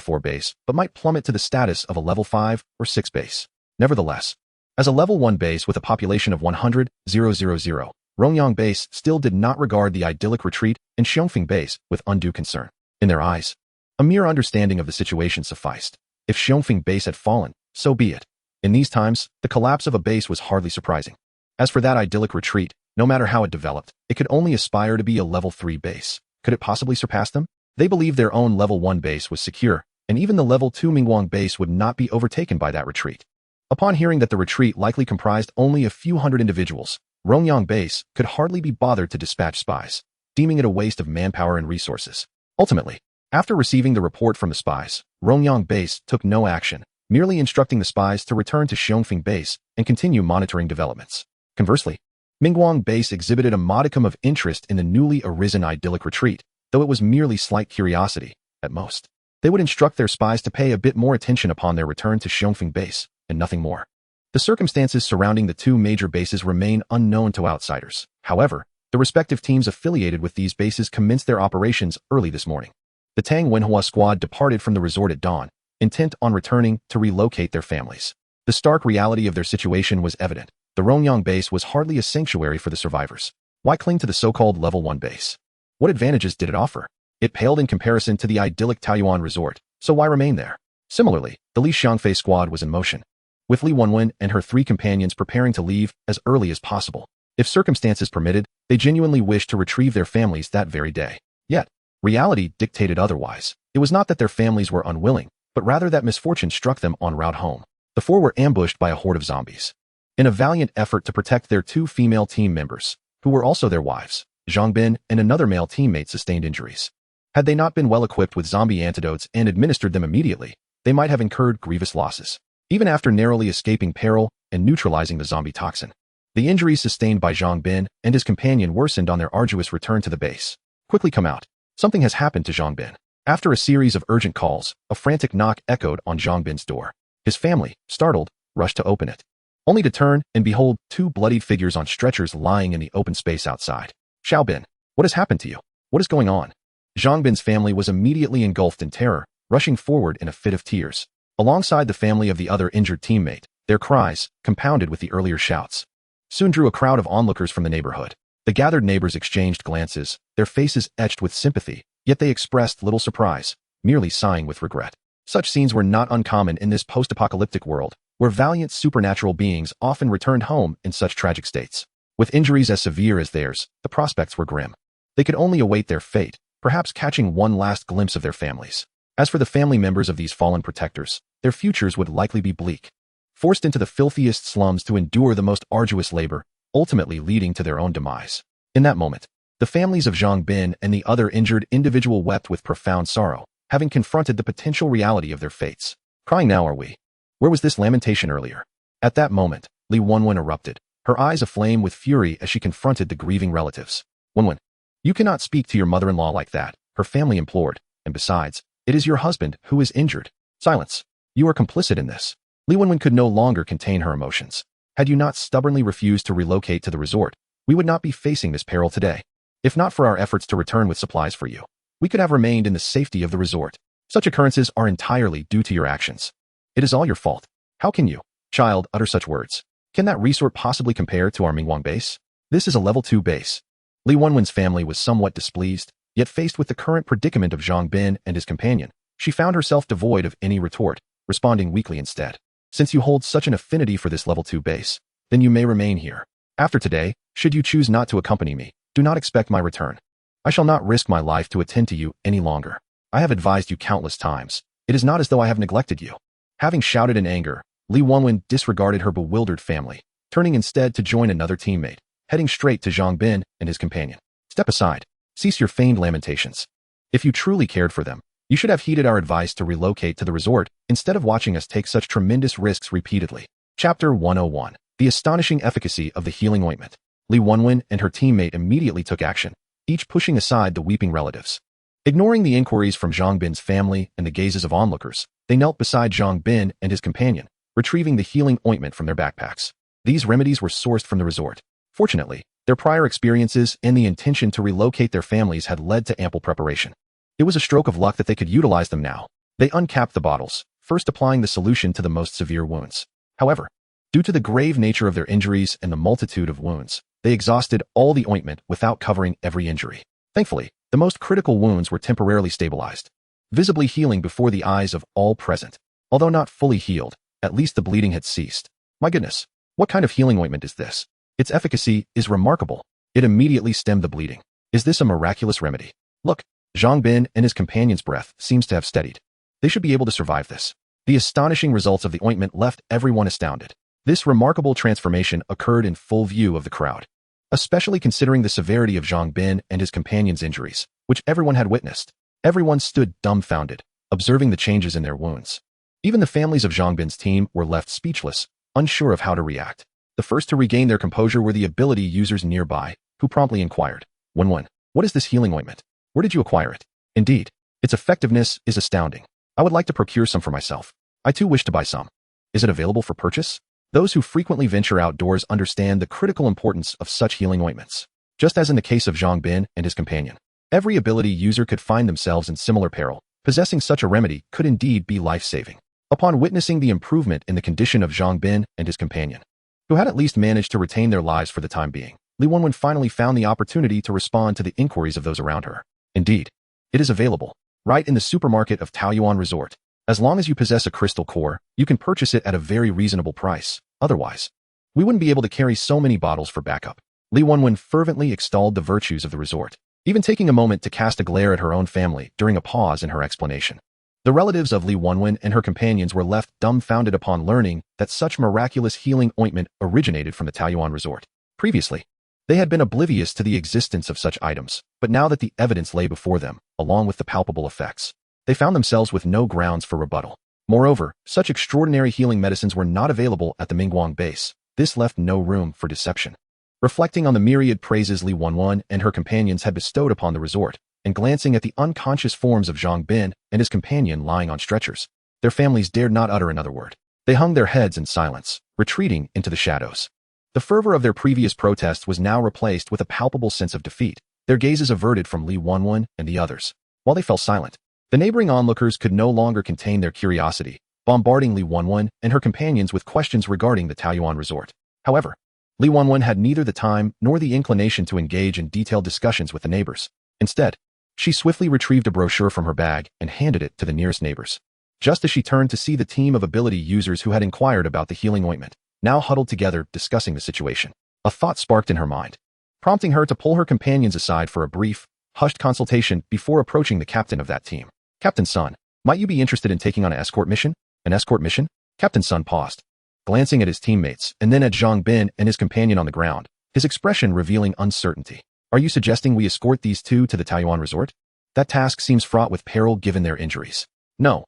4 base, but might plummet to the status of a level 5 or 6 base. Nevertheless, as a level 1 base with a population of 100,000, Rongyang base still did not regard the idyllic retreat in Xiongfeng base with undue concern. In their eyes, a mere understanding of the situation sufficed. If Xiongfeng base had fallen, so be it. In these times, the collapse of a base was hardly surprising. As for that idyllic retreat, no matter how it developed, it could only aspire to be a level 3 base. Could it possibly surpass them? They believed their own level 1 base was secure, and even the level 2 Mingguang base would not be overtaken by that retreat. Upon hearing that the retreat likely comprised only a few hundred individuals, Rongyang base could hardly be bothered to dispatch spies, deeming it a waste of manpower and resources. Ultimately, after receiving the report from the spies, Rongyang base took no action, merely instructing the spies to return to Xiongfeng base and continue monitoring developments. Conversely, Mingguang base exhibited a modicum of interest in the newly arisen idyllic retreat, though it was merely slight curiosity, at most. They would instruct their spies to pay a bit more attention upon their return to Xiongfeng base, and nothing more. The circumstances surrounding the two major bases remain unknown to outsiders. However, the respective teams affiliated with these bases commenced their operations early this morning. The Tang Wenhua squad departed from the resort at dawn, intent on returning to relocate their families. The stark reality of their situation was evident. The Rongyang base was hardly a sanctuary for the survivors. Why cling to the so-called level 1 base? What advantages did it offer? It paled in comparison to the idyllic Taoyuan resort, so why remain there? Similarly, the Li Xiangfei squad was in motion, with Li Wenwen and her 3 companions preparing to leave as early as possible. If circumstances permitted, they genuinely wished to retrieve their families that very day. Yet, reality dictated otherwise. It was not that their families were unwilling, but rather that misfortune struck them en route home. The 4 were ambushed by a horde of zombies. In a valiant effort to protect their 2 female team members, who were also their wives, Zhang Bin and another male teammate sustained injuries. Had they not been well equipped with zombie antidotes and administered them immediately, they might have incurred grievous losses. Even after narrowly escaping peril and neutralizing the zombie toxin, the injuries sustained by Zhang Bin and his companion worsened on their arduous return to the base. Quickly come out. Something has happened to Zhang Bin. After a series of urgent calls, a frantic knock echoed on Zhang Bin's door. His family, startled, rushed to open it, only to turn and behold 2 bloodied figures on stretchers lying in the open space outside. Xiao Bin, what has happened to you? What is going on? Zhang Bin's family was immediately engulfed in terror, rushing forward in a fit of tears. Alongside the family of the other injured teammate, their cries, compounded with the earlier shouts, soon drew a crowd of onlookers from the neighborhood. The gathered neighbors exchanged glances, their faces etched with sympathy, yet they expressed little surprise, merely sighing with regret. Such scenes were not uncommon in this post-apocalyptic world, where valiant supernatural beings often returned home in such tragic states. With injuries as severe as theirs, the prospects were grim. They could only await their fate, perhaps catching one last glimpse of their families. As for the family members of these fallen protectors, their futures would likely be bleak. Forced into the filthiest slums to endure the most arduous labor, ultimately leading to their own demise. In that moment, the families of Zhang Bin and the other injured individual wept with profound sorrow, having confronted the potential reality of their fates. Crying now are we? Where was this lamentation earlier? At that moment, Li Wenwen erupted, her eyes aflame with fury as she confronted the grieving relatives. Wenwen, you cannot speak to your mother-in-law like that, her family implored, and besides, it is your husband who is injured. Silence. You are complicit in this. Li Wenwen could no longer contain her emotions. Had you not stubbornly refused to relocate to the resort, we would not be facing this peril today. If not for our efforts to return with supplies for you, we could have remained in the safety of the resort. Such occurrences are entirely due to your actions. It is all your fault. How can you, child, utter such words? Can that resort possibly compare to our Mingguang base? This is a level 2 base. Li Wenwen's family was somewhat displeased, yet faced with the current predicament of Zhang Bin and his companion, she found herself devoid of any retort, responding weakly instead. Since you hold such an affinity for this level 2 base, then you may remain here. After today, should you choose not to accompany me, do not expect my return. I shall not risk my life to attend to you any longer. I have advised you countless times. It is not as though I have neglected you. Having shouted in anger, Li Wenwen disregarded her bewildered family, turning instead to join another teammate, heading straight to Zhang Bin and his companion. Step aside. Cease your feigned lamentations. If you truly cared for them, you should have heeded our advice to relocate to the resort instead of watching us take such tremendous risks repeatedly. Chapter 101. The astonishing efficacy of the healing ointment. Li Wenwen and her teammate immediately took action, each pushing aside the weeping relatives. Ignoring the inquiries from Zhang Bin's family and the gazes of onlookers, they knelt beside Zhang Bin and his companion, retrieving the healing ointment from their backpacks. These remedies were sourced from the resort. Fortunately, their prior experiences and the intention to relocate their families had led to ample preparation. It was a stroke of luck that they could utilize them now. They uncapped the bottles, first applying the solution to the most severe wounds. However, due to the grave nature of their injuries and the multitude of wounds, they exhausted all the ointment without covering every injury. Thankfully, the most critical wounds were temporarily stabilized, visibly healing before the eyes of all present. Although not fully healed, at least the bleeding had ceased. My goodness, what kind of healing ointment is this? Its efficacy is remarkable. It immediately stemmed the bleeding. Is this a miraculous remedy? Look, Zhang Bin and his companion's breath seems to have steadied. They should be able to survive this. The astonishing results of the ointment left everyone astounded. This remarkable transformation occurred in full view of the crowd, especially considering the severity of Zhang Bin and his companion's injuries, which everyone had witnessed. Everyone stood dumbfounded, observing the changes in their wounds. Even the families of Zhang Bin's team were left speechless, unsure of how to react. The first to regain their composure were the ability users nearby, who promptly inquired, Wenwen, what is this healing ointment? Where did you acquire it? Indeed, its effectiveness is astounding. I would like to procure some for myself. I too wish to buy some. Is it available for purchase? Those who frequently venture outdoors understand the critical importance of such healing ointments. Just as in the case of Zhang Bin and his companion, every ability user could find themselves in similar peril. Possessing such a remedy could indeed be life-saving. Upon witnessing the improvement in the condition of Zhang Bin and his companion, who had at least managed to retain their lives for the time being, Li Wenwen finally found the opportunity to respond to the inquiries of those around her. Indeed, it is available, right in the supermarket of Taoyuan Resort. As long as you possess a crystal core, you can purchase it at a very reasonable price. Otherwise, we wouldn't be able to carry so many bottles for backup. Li Wenwen fervently extolled the virtues of the resort, even taking a moment to cast a glare at her own family during a pause in her explanation. The relatives of Li Wenwen and her companions were left dumbfounded upon learning that such miraculous healing ointment originated from the Taoyuan Resort. Previously, they had been oblivious to the existence of such items, but now that the evidence lay before them, along with the palpable effects, they found themselves with no grounds for rebuttal. Moreover, such extraordinary healing medicines were not available at the Mingguang base. This left no room for deception. Reflecting on the myriad praises Li Wenwen and her companions had bestowed upon the resort, and glancing at the unconscious forms of Zhang Bin and his companion lying on stretchers, their families dared not utter another word. They hung their heads in silence, retreating into the shadows. The fervor of their previous protests was now replaced with a palpable sense of defeat, their gazes averted from Li Wenwen and the others. While they fell silent, the neighboring onlookers could no longer contain their curiosity, bombarding Li Wenwen and her companions with questions regarding the Taoyuan Resort. However, Li Wenwen had neither the time nor the inclination to engage in detailed discussions with the neighbors. Instead, she swiftly retrieved a brochure from her bag and handed it to the nearest neighbors. Just as she turned to see the team of ability users who had inquired about the healing ointment, now huddled together discussing the situation, a thought sparked in her mind, prompting her to pull her companions aside for a brief, hushed consultation before approaching the captain of that team. Captain Sun, might you be interested in taking on an escort mission? An escort mission? Captain Sun paused, glancing at his teammates and then at Zhang Bin and his companion on the ground, his expression revealing uncertainty. Are you suggesting we escort these two to the Taoyuan Resort? That task seems fraught with peril given their injuries. No,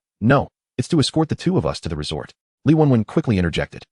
it's to escort the two of us to the resort. Li Wenwen quickly interjected,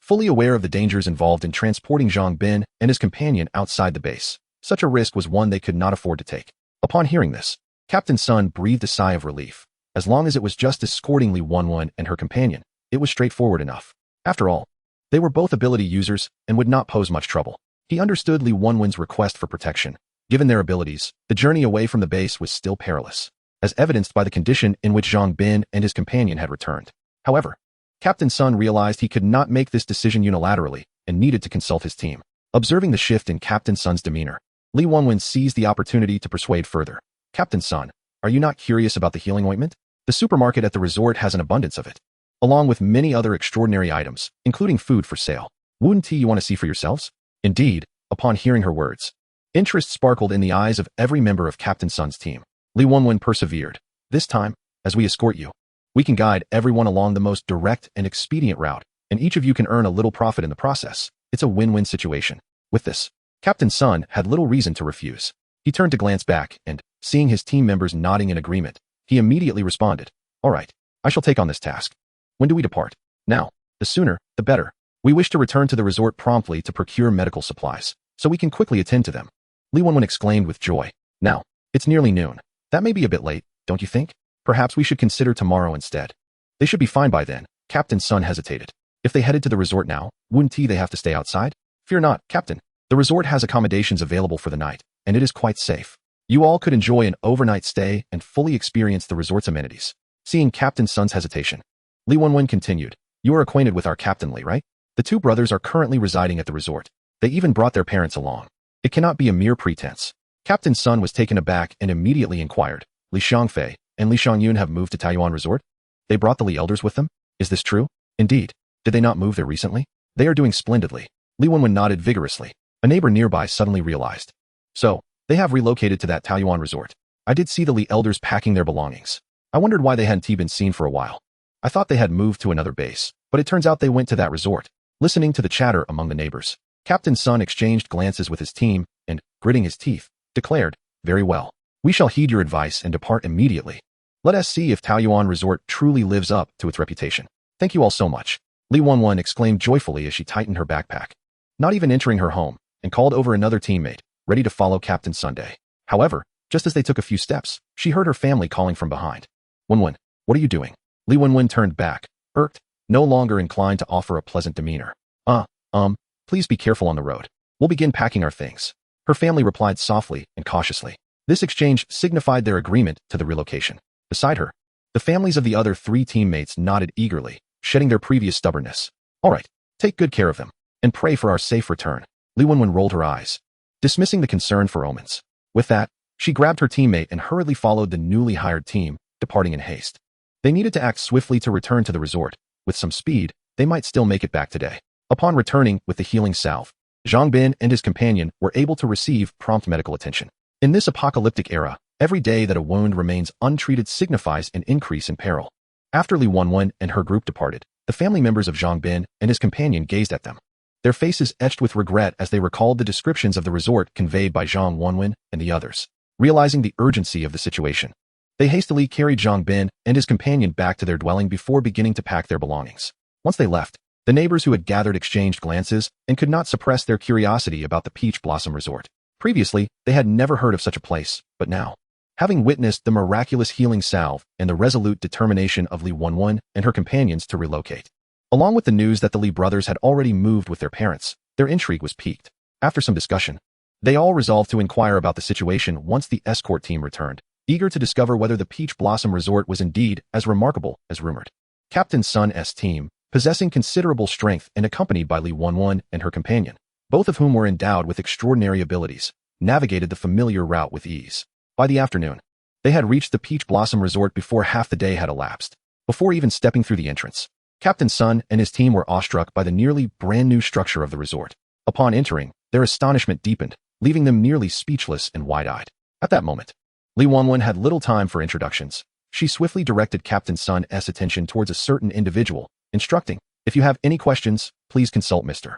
fully aware of the dangers involved in transporting Zhang Bin and his companion outside the base. Such a risk was one they could not afford to take. Upon hearing this, Captain Sun breathed a sigh of relief. As long as it was just escorting Li Wenwen and her companion, it was straightforward enough. After all, they were both ability users and would not pose much trouble. He understood Li Wenwen's request for protection. Given their abilities, the journey away from the base was still perilous, as evidenced by the condition in which Zhang Bin and his companion had returned. However, Captain Sun realized he could not make this decision unilaterally and needed to consult his team. Observing the shift in Captain Sun's demeanor, Li Wenwen seized the opportunity to persuade further. Captain Sun, are you not curious about the healing ointment? The supermarket at the resort has an abundance of it, along with many other extraordinary items, including food for sale. Wouldn't you want to see for yourselves? Indeed, upon hearing her words, interest sparkled in the eyes of every member of Captain Sun's team. Li Wenwen persevered. This time, as we escort you, we can guide everyone along the most direct and expedient route, and each of you can earn a little profit in the process. It's a win-win situation. With this, Captain Sun had little reason to refuse. He turned to glance back and, Seeing his team members nodding in agreement, he immediately responded, "All right, I shall take on this task. When do we depart?" "Now. The sooner, the better. We wish to return to the resort promptly to procure medical supplies, so we can quickly attend to them." Li Wenwen exclaimed with joy. "Now, it's nearly noon. That may be a bit late, don't you think? Perhaps we should consider tomorrow instead." "They should be fine by then." Captain Sun hesitated. "If they headed to the resort now, wouldn't they have to stay outside?" "Fear not, Captain. The resort has accommodations available for the night, and it is quite safe. You all could enjoy an overnight stay and fully experience the resort's amenities." Seeing Captain Sun's hesitation, Li Wenwen continued, "You are acquainted with our Captain Li, right? The two brothers are currently residing at the resort. They even brought their parents along. It cannot be a mere pretense." Captain Sun was taken aback and immediately inquired, "Li Xiangfei and Li Xiangyun have moved to Taiyuan Resort? They brought the Li elders with them? Is this true?" "Indeed. Did they not move there recently?" "They are doing splendidly." Li Wenwen nodded vigorously. A neighbor nearby suddenly realized. "So, they have relocated to that Taiyuan Resort. I did see the Li elders packing their belongings. I wondered why they hadn't been seen for a while. I thought they had moved to another base, but it turns out they went to that resort." Listening to the chatter among the neighbors, Captain Sun exchanged glances with his team and, gritting his teeth, declared, "Very well. We shall heed your advice and depart immediately. Let us see if Taiyuan Resort truly lives up to its reputation." "Thank you all so much," Li Wenwen exclaimed joyfully as she tightened her backpack, not even entering her home, and called over another teammate, ready to follow Captain Sunday. However, just as they took a few steps, she heard her family calling from behind. "Wenwen, what are you doing?" Li Wenwen turned back, irked, no longer inclined to offer a pleasant demeanor. Please be careful on the road. We'll begin packing our things." Her family replied softly and cautiously. This exchange signified their agreement to the relocation. Beside her, the families of the other three teammates nodded eagerly, shedding their previous stubbornness. "All right, take good care of them, and pray for our safe return." Li Wenwen rolled her eyes, dismissing the concern for omens. With that, she grabbed her teammate and hurriedly followed the newly hired team, departing in haste. They needed to act swiftly to return to the resort. With some speed, they might still make it back today. Upon returning with the healing salve, Zhang Bin and his companion were able to receive prompt medical attention. In this apocalyptic era, every day that a wound remains untreated signifies an increase in peril. After Li Wenwen and her group departed, the family members of Zhang Bin and his companion gazed at them, their faces etched with regret as they recalled the descriptions of the resort conveyed by Zhang Wenwen and the others. Realizing the urgency of the situation, they hastily carried Zhang Bin and his companion back to their dwelling before beginning to pack their belongings. Once they left, the neighbors who had gathered exchanged glances and could not suppress their curiosity about the Peach Blossom Resort. Previously, they had never heard of such a place, but now, having witnessed the miraculous healing salve and the resolute determination of Li Wenwen and her companions to relocate, along with the news that the Li brothers had already moved with their parents, their intrigue was piqued. After some discussion, they all resolved to inquire about the situation once the escort team returned, eager to discover whether the Peach Blossom Resort was indeed as remarkable as rumored. Captain Sun's team, possessing considerable strength and accompanied by Li Wenwen and her companion, both of whom were endowed with extraordinary abilities, navigated the familiar route with ease. By the afternoon, they had reached the Peach Blossom Resort before half the day had elapsed. Before even stepping through the entrance, Captain Sun and his team were awestruck by the nearly brand new structure of the resort. Upon entering, their astonishment deepened, leaving them nearly speechless and wide-eyed. At that moment, Li Wenwen had little time for introductions. She swiftly directed Captain Sun's attention towards a certain individual, instructing, "If you have any questions, please consult Mr.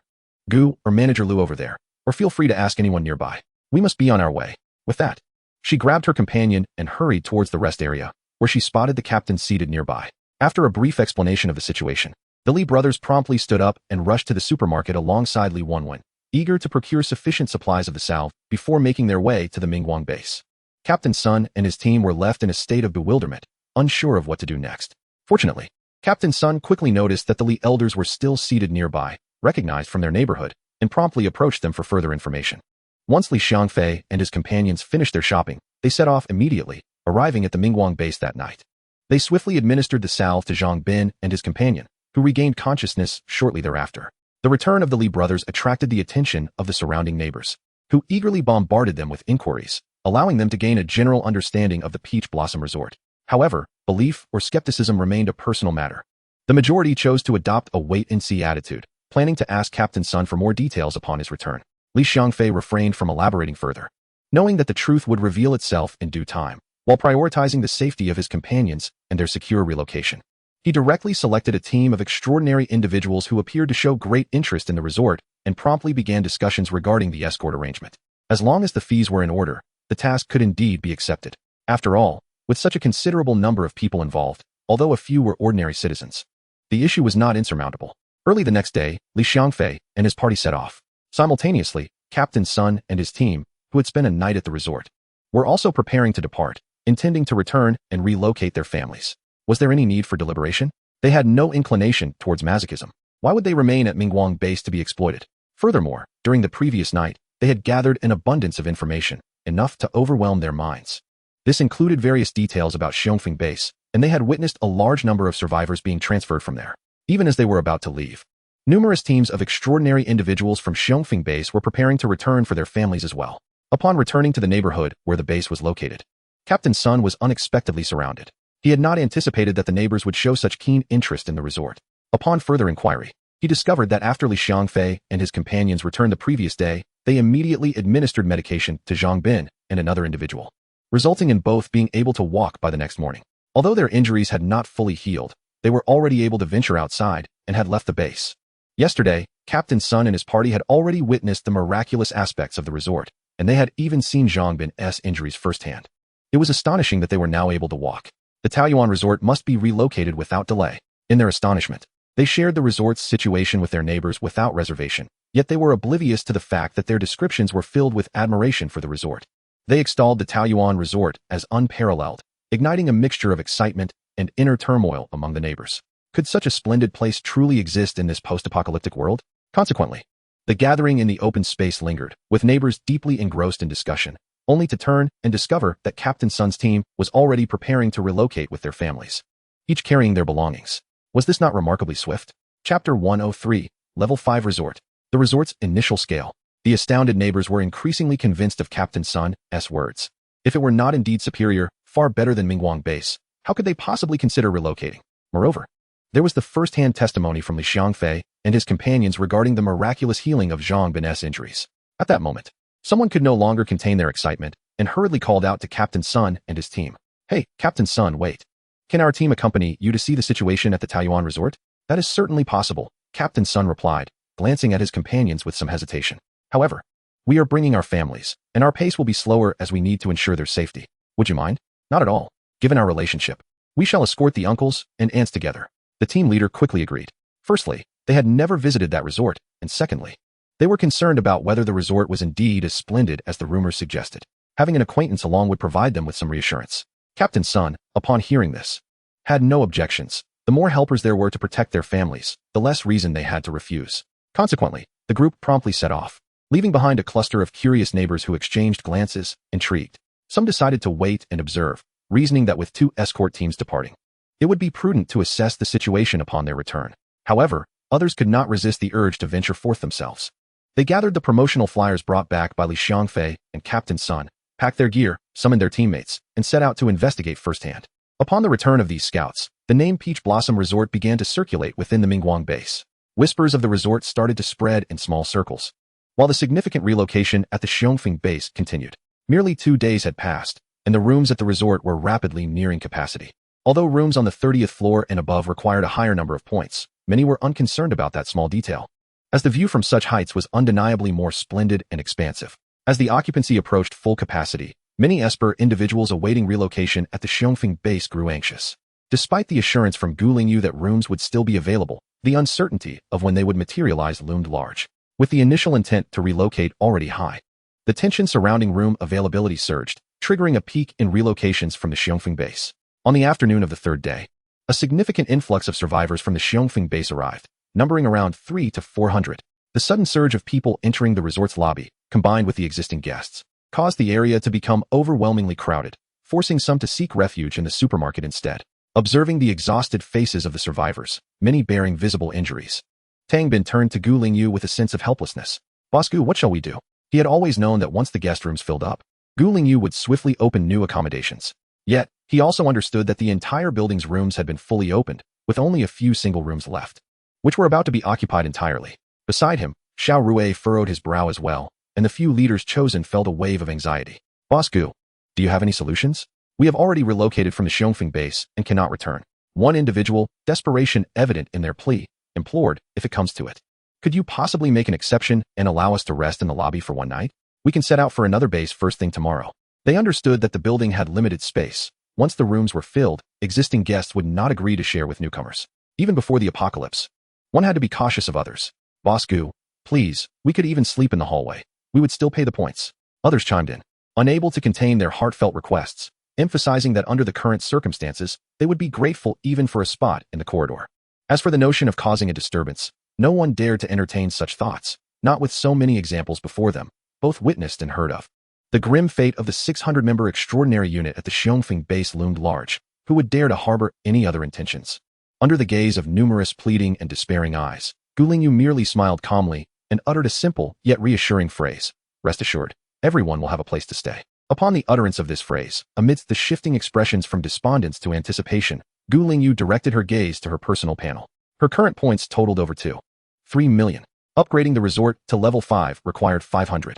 Gu or Manager Lu over there, or feel free to ask anyone nearby. We must be on our way." With that, she grabbed her companion and hurried towards the rest area, where she spotted the captain seated nearby. After a brief explanation of the situation, the Li brothers promptly stood up and rushed to the supermarket alongside Li Wenwen, eager to procure sufficient supplies of the salve before making their way to the Mingguang base. Captain Sun and his team were left in a state of bewilderment, unsure of what to do next. Fortunately, Captain Sun quickly noticed that the Li elders were still seated nearby, recognized from their neighborhood, and promptly approached them for further information. Once Li Xiangfei and his companions finished their shopping, they set off immediately, arriving at the Mingguang base that night. They swiftly administered the salve to Zhang Bin and his companion, who regained consciousness shortly thereafter. The return of the Li brothers attracted the attention of the surrounding neighbors, who eagerly bombarded them with inquiries, allowing them to gain a general understanding of the Peach Blossom Resort. However, belief or skepticism remained a personal matter. The majority chose to adopt a wait-and-see attitude, planning to ask Captain Sun for more details upon his return. Li Xiangfei refrained from elaborating further, knowing that the truth would reveal itself in due time, while prioritizing the safety of his companions and their secure relocation. He directly selected a team of extraordinary individuals who appeared to show great interest in the resort and promptly began discussions regarding the escort arrangement. As long as the fees were in order, the task could indeed be accepted. After all, with such a considerable number of people involved, although a few were ordinary citizens, the issue was not insurmountable. Early the next day, Li Xiangfei and his party set off. Simultaneously, Captain Sun and his team, who had spent a night at the resort, were also preparing to depart, intending to return and relocate their families. Was there any need for deliberation? They had no inclination towards masochism. Why would they remain at Mingguang Base to be exploited? Furthermore, during the previous night, they had gathered an abundance of information, enough to overwhelm their minds. This included various details about Xiongfeng Base, and they had witnessed a large number of survivors being transferred from there, even as they were about to leave. Numerous teams of extraordinary individuals from Xiongfeng Base were preparing to return for their families as well. Upon returning to the neighborhood where the base was located, Captain Sun was unexpectedly surrounded. He had not anticipated that the neighbors would show such keen interest in the resort. Upon further inquiry, he discovered that after Li Xiangfei and his companions returned the previous day, they immediately administered medication to Zhang Bin and another individual, resulting in both being able to walk by the next morning. Although their injuries had not fully healed, they were already able to venture outside and had left the base. Yesterday, Captain Sun and his party had already witnessed the miraculous aspects of the resort, and they had even seen Zhang Bin's injuries firsthand. It was astonishing that they were now able to walk. The Taoyuan resort must be relocated without delay. In their astonishment, they shared the resort's situation with their neighbors without reservation, yet they were oblivious to the fact that their descriptions were filled with admiration for the resort. They extolled the Taoyuan resort as unparalleled, igniting a mixture of excitement and inner turmoil among the neighbors. Could such a splendid place truly exist in this post-apocalyptic world? Consequently, the gathering in the open space lingered, with neighbors deeply engrossed in discussion, only to turn and discover that Captain Sun's team was already preparing to relocate with their families, each carrying their belongings. Was this not remarkably swift? Chapter 103, Level 5 Resort. The resort's initial scale. The astounded neighbors were increasingly convinced of Captain Sun's words. If it were not indeed superior, far better than Mingguang Base, how could they possibly consider relocating? Moreover, there was the first-hand testimony from Li Xiangfei and his companions regarding the miraculous healing of Zhang Bin's injuries. At that moment, someone could no longer contain their excitement and hurriedly called out to Captain Sun and his team. Hey, Captain Sun, wait. Can our team accompany you to see the situation at the Taoyuan resort? That is certainly possible, Captain Sun replied, glancing at his companions with some hesitation. However, we are bringing our families, and our pace will be slower as we need to ensure their safety. Would you mind? Not at all. Given our relationship, we shall escort the uncles and aunts together. The team leader quickly agreed. Firstly, they had never visited that resort, and secondly, they were concerned about whether the resort was indeed as splendid as the rumors suggested. Having an acquaintance along would provide them with some reassurance. Captain Sun, upon hearing this, had no objections. The more helpers there were to protect their families, the less reason they had to refuse. Consequently, the group promptly set off, leaving behind a cluster of curious neighbors who exchanged glances, intrigued. Some decided to wait and observe, reasoning that with 2 escort teams departing, it would be prudent to assess the situation upon their return. However, others could not resist the urge to venture forth themselves. They gathered the promotional flyers brought back by Li Xiangfei and Captain Sun, packed their gear, summoned their teammates, and set out to investigate firsthand. Upon the return of these scouts, the name Peach Blossom Resort began to circulate within the Mingguang base. Whispers of the resort started to spread in small circles, while the significant relocation at the Xiongfeng base continued. Merely 2 days had passed, and the rooms at the resort were rapidly nearing capacity. Although rooms on the 30th floor and above required a higher number of points, many were unconcerned about that small detail, as the view from such heights was undeniably more splendid and expansive. As the occupancy approached full capacity, many Esper individuals awaiting relocation at the Xiongfeng base grew anxious. Despite the assurance from Gu Lingyu that rooms would still be available, the uncertainty of when they would materialize loomed large. With the initial intent to relocate already high, the tension surrounding room availability surged, triggering a peak in relocations from the Xiongfeng base. On the afternoon of the 3rd day, a significant influx of survivors from the Xiongfeng base arrived, numbering around 300 to 400. The sudden surge of people entering the resort's lobby, combined with the existing guests, caused the area to become overwhelmingly crowded, forcing some to seek refuge in the supermarket instead. Observing the exhausted faces of the survivors, many bearing visible injuries, Tang Bin turned to Gu Lingyu with a sense of helplessness. Boss Gu, what shall we do? He had always known that once the guest rooms filled up, Gu Lingyu would swiftly open new accommodations. Yet, he also understood that the entire building's rooms had been fully opened, with only a few single rooms left, which were about to be occupied entirely. Beside him, Xiao Rui furrowed his brow as well, and the few leaders chosen felt a wave of anxiety. Boss Gu, do you have any solutions? We have already relocated from the Xiongfeng base and cannot return. One individual, desperation evident in their plea, implored, if it comes to it. Could you possibly make an exception and allow us to rest in the lobby for one night? We can set out for another base first thing tomorrow. They understood that the building had limited space. Once the rooms were filled, existing guests would not agree to share with newcomers. Even before the apocalypse, one had to be cautious of others. Boss Gu, please, we could even sleep in the hallway. We would still pay the points. Others chimed in, unable to contain their heartfelt requests, emphasizing that under the current circumstances, they would be grateful even for a spot in the corridor. As for the notion of causing a disturbance, no one dared to entertain such thoughts, not with so many examples before them, both witnessed and heard of. The grim fate of the 600-member extraordinary unit at the Xiongfeng base loomed large. Who would dare to harbor any other intentions? Under the gaze of numerous pleading and despairing eyes, Lingyu merely smiled calmly and uttered a simple yet reassuring phrase. Rest assured, everyone will have a place to stay. Upon the utterance of this phrase, amidst the shifting expressions from despondence to anticipation, Lingyu directed her gaze to her personal panel. Her current points totaled over 2.3 million. Upgrading the resort to level 5 required 500,000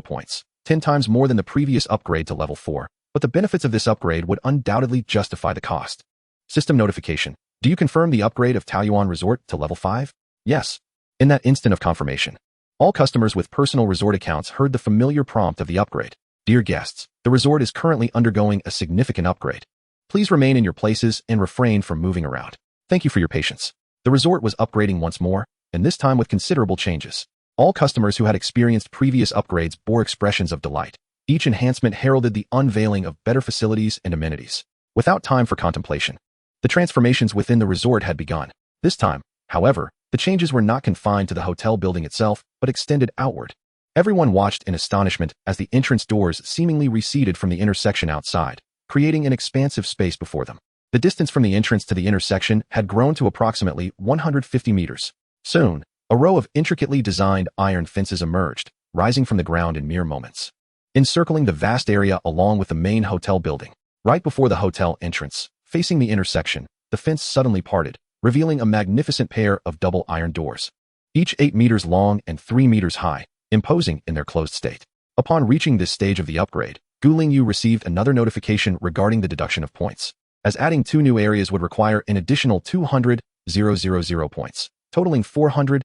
points, 10 times more than the previous upgrade to level 4, but the benefits of this upgrade would undoubtedly justify the cost. System notification. Do you confirm the upgrade of Taoyuan Resort to level 5? Yes. In that instant of confirmation, all customers with personal resort accounts heard the familiar prompt of the upgrade. Dear guests, the resort is currently undergoing a significant upgrade. Please remain in your places and refrain from moving around. Thank you for your patience. The resort was upgrading once more, and this time with considerable changes. All customers who had experienced previous upgrades bore expressions of delight. Each enhancement heralded the unveiling of better facilities and amenities. Without time for contemplation, the transformations within the resort had begun. This time, however, the changes were not confined to the hotel building itself, but extended outward. Everyone watched in astonishment as the entrance doors seemingly receded from the intersection outside, creating an expansive space before them. The distance from the entrance to the intersection had grown to approximately 150 meters. Soon, a row of intricately designed iron fences emerged, rising from the ground in mere moments, encircling the vast area along with the main hotel building. Right before the hotel entrance, facing the intersection, the fence suddenly parted, revealing a magnificent pair of double iron doors, each 8 meters long and 3 meters high, imposing in their closed state. Upon reaching this stage of the upgrade, Lingyu received another notification regarding the deduction of points, as adding 2 new areas would require an additional 200,000 points, totaling 400,000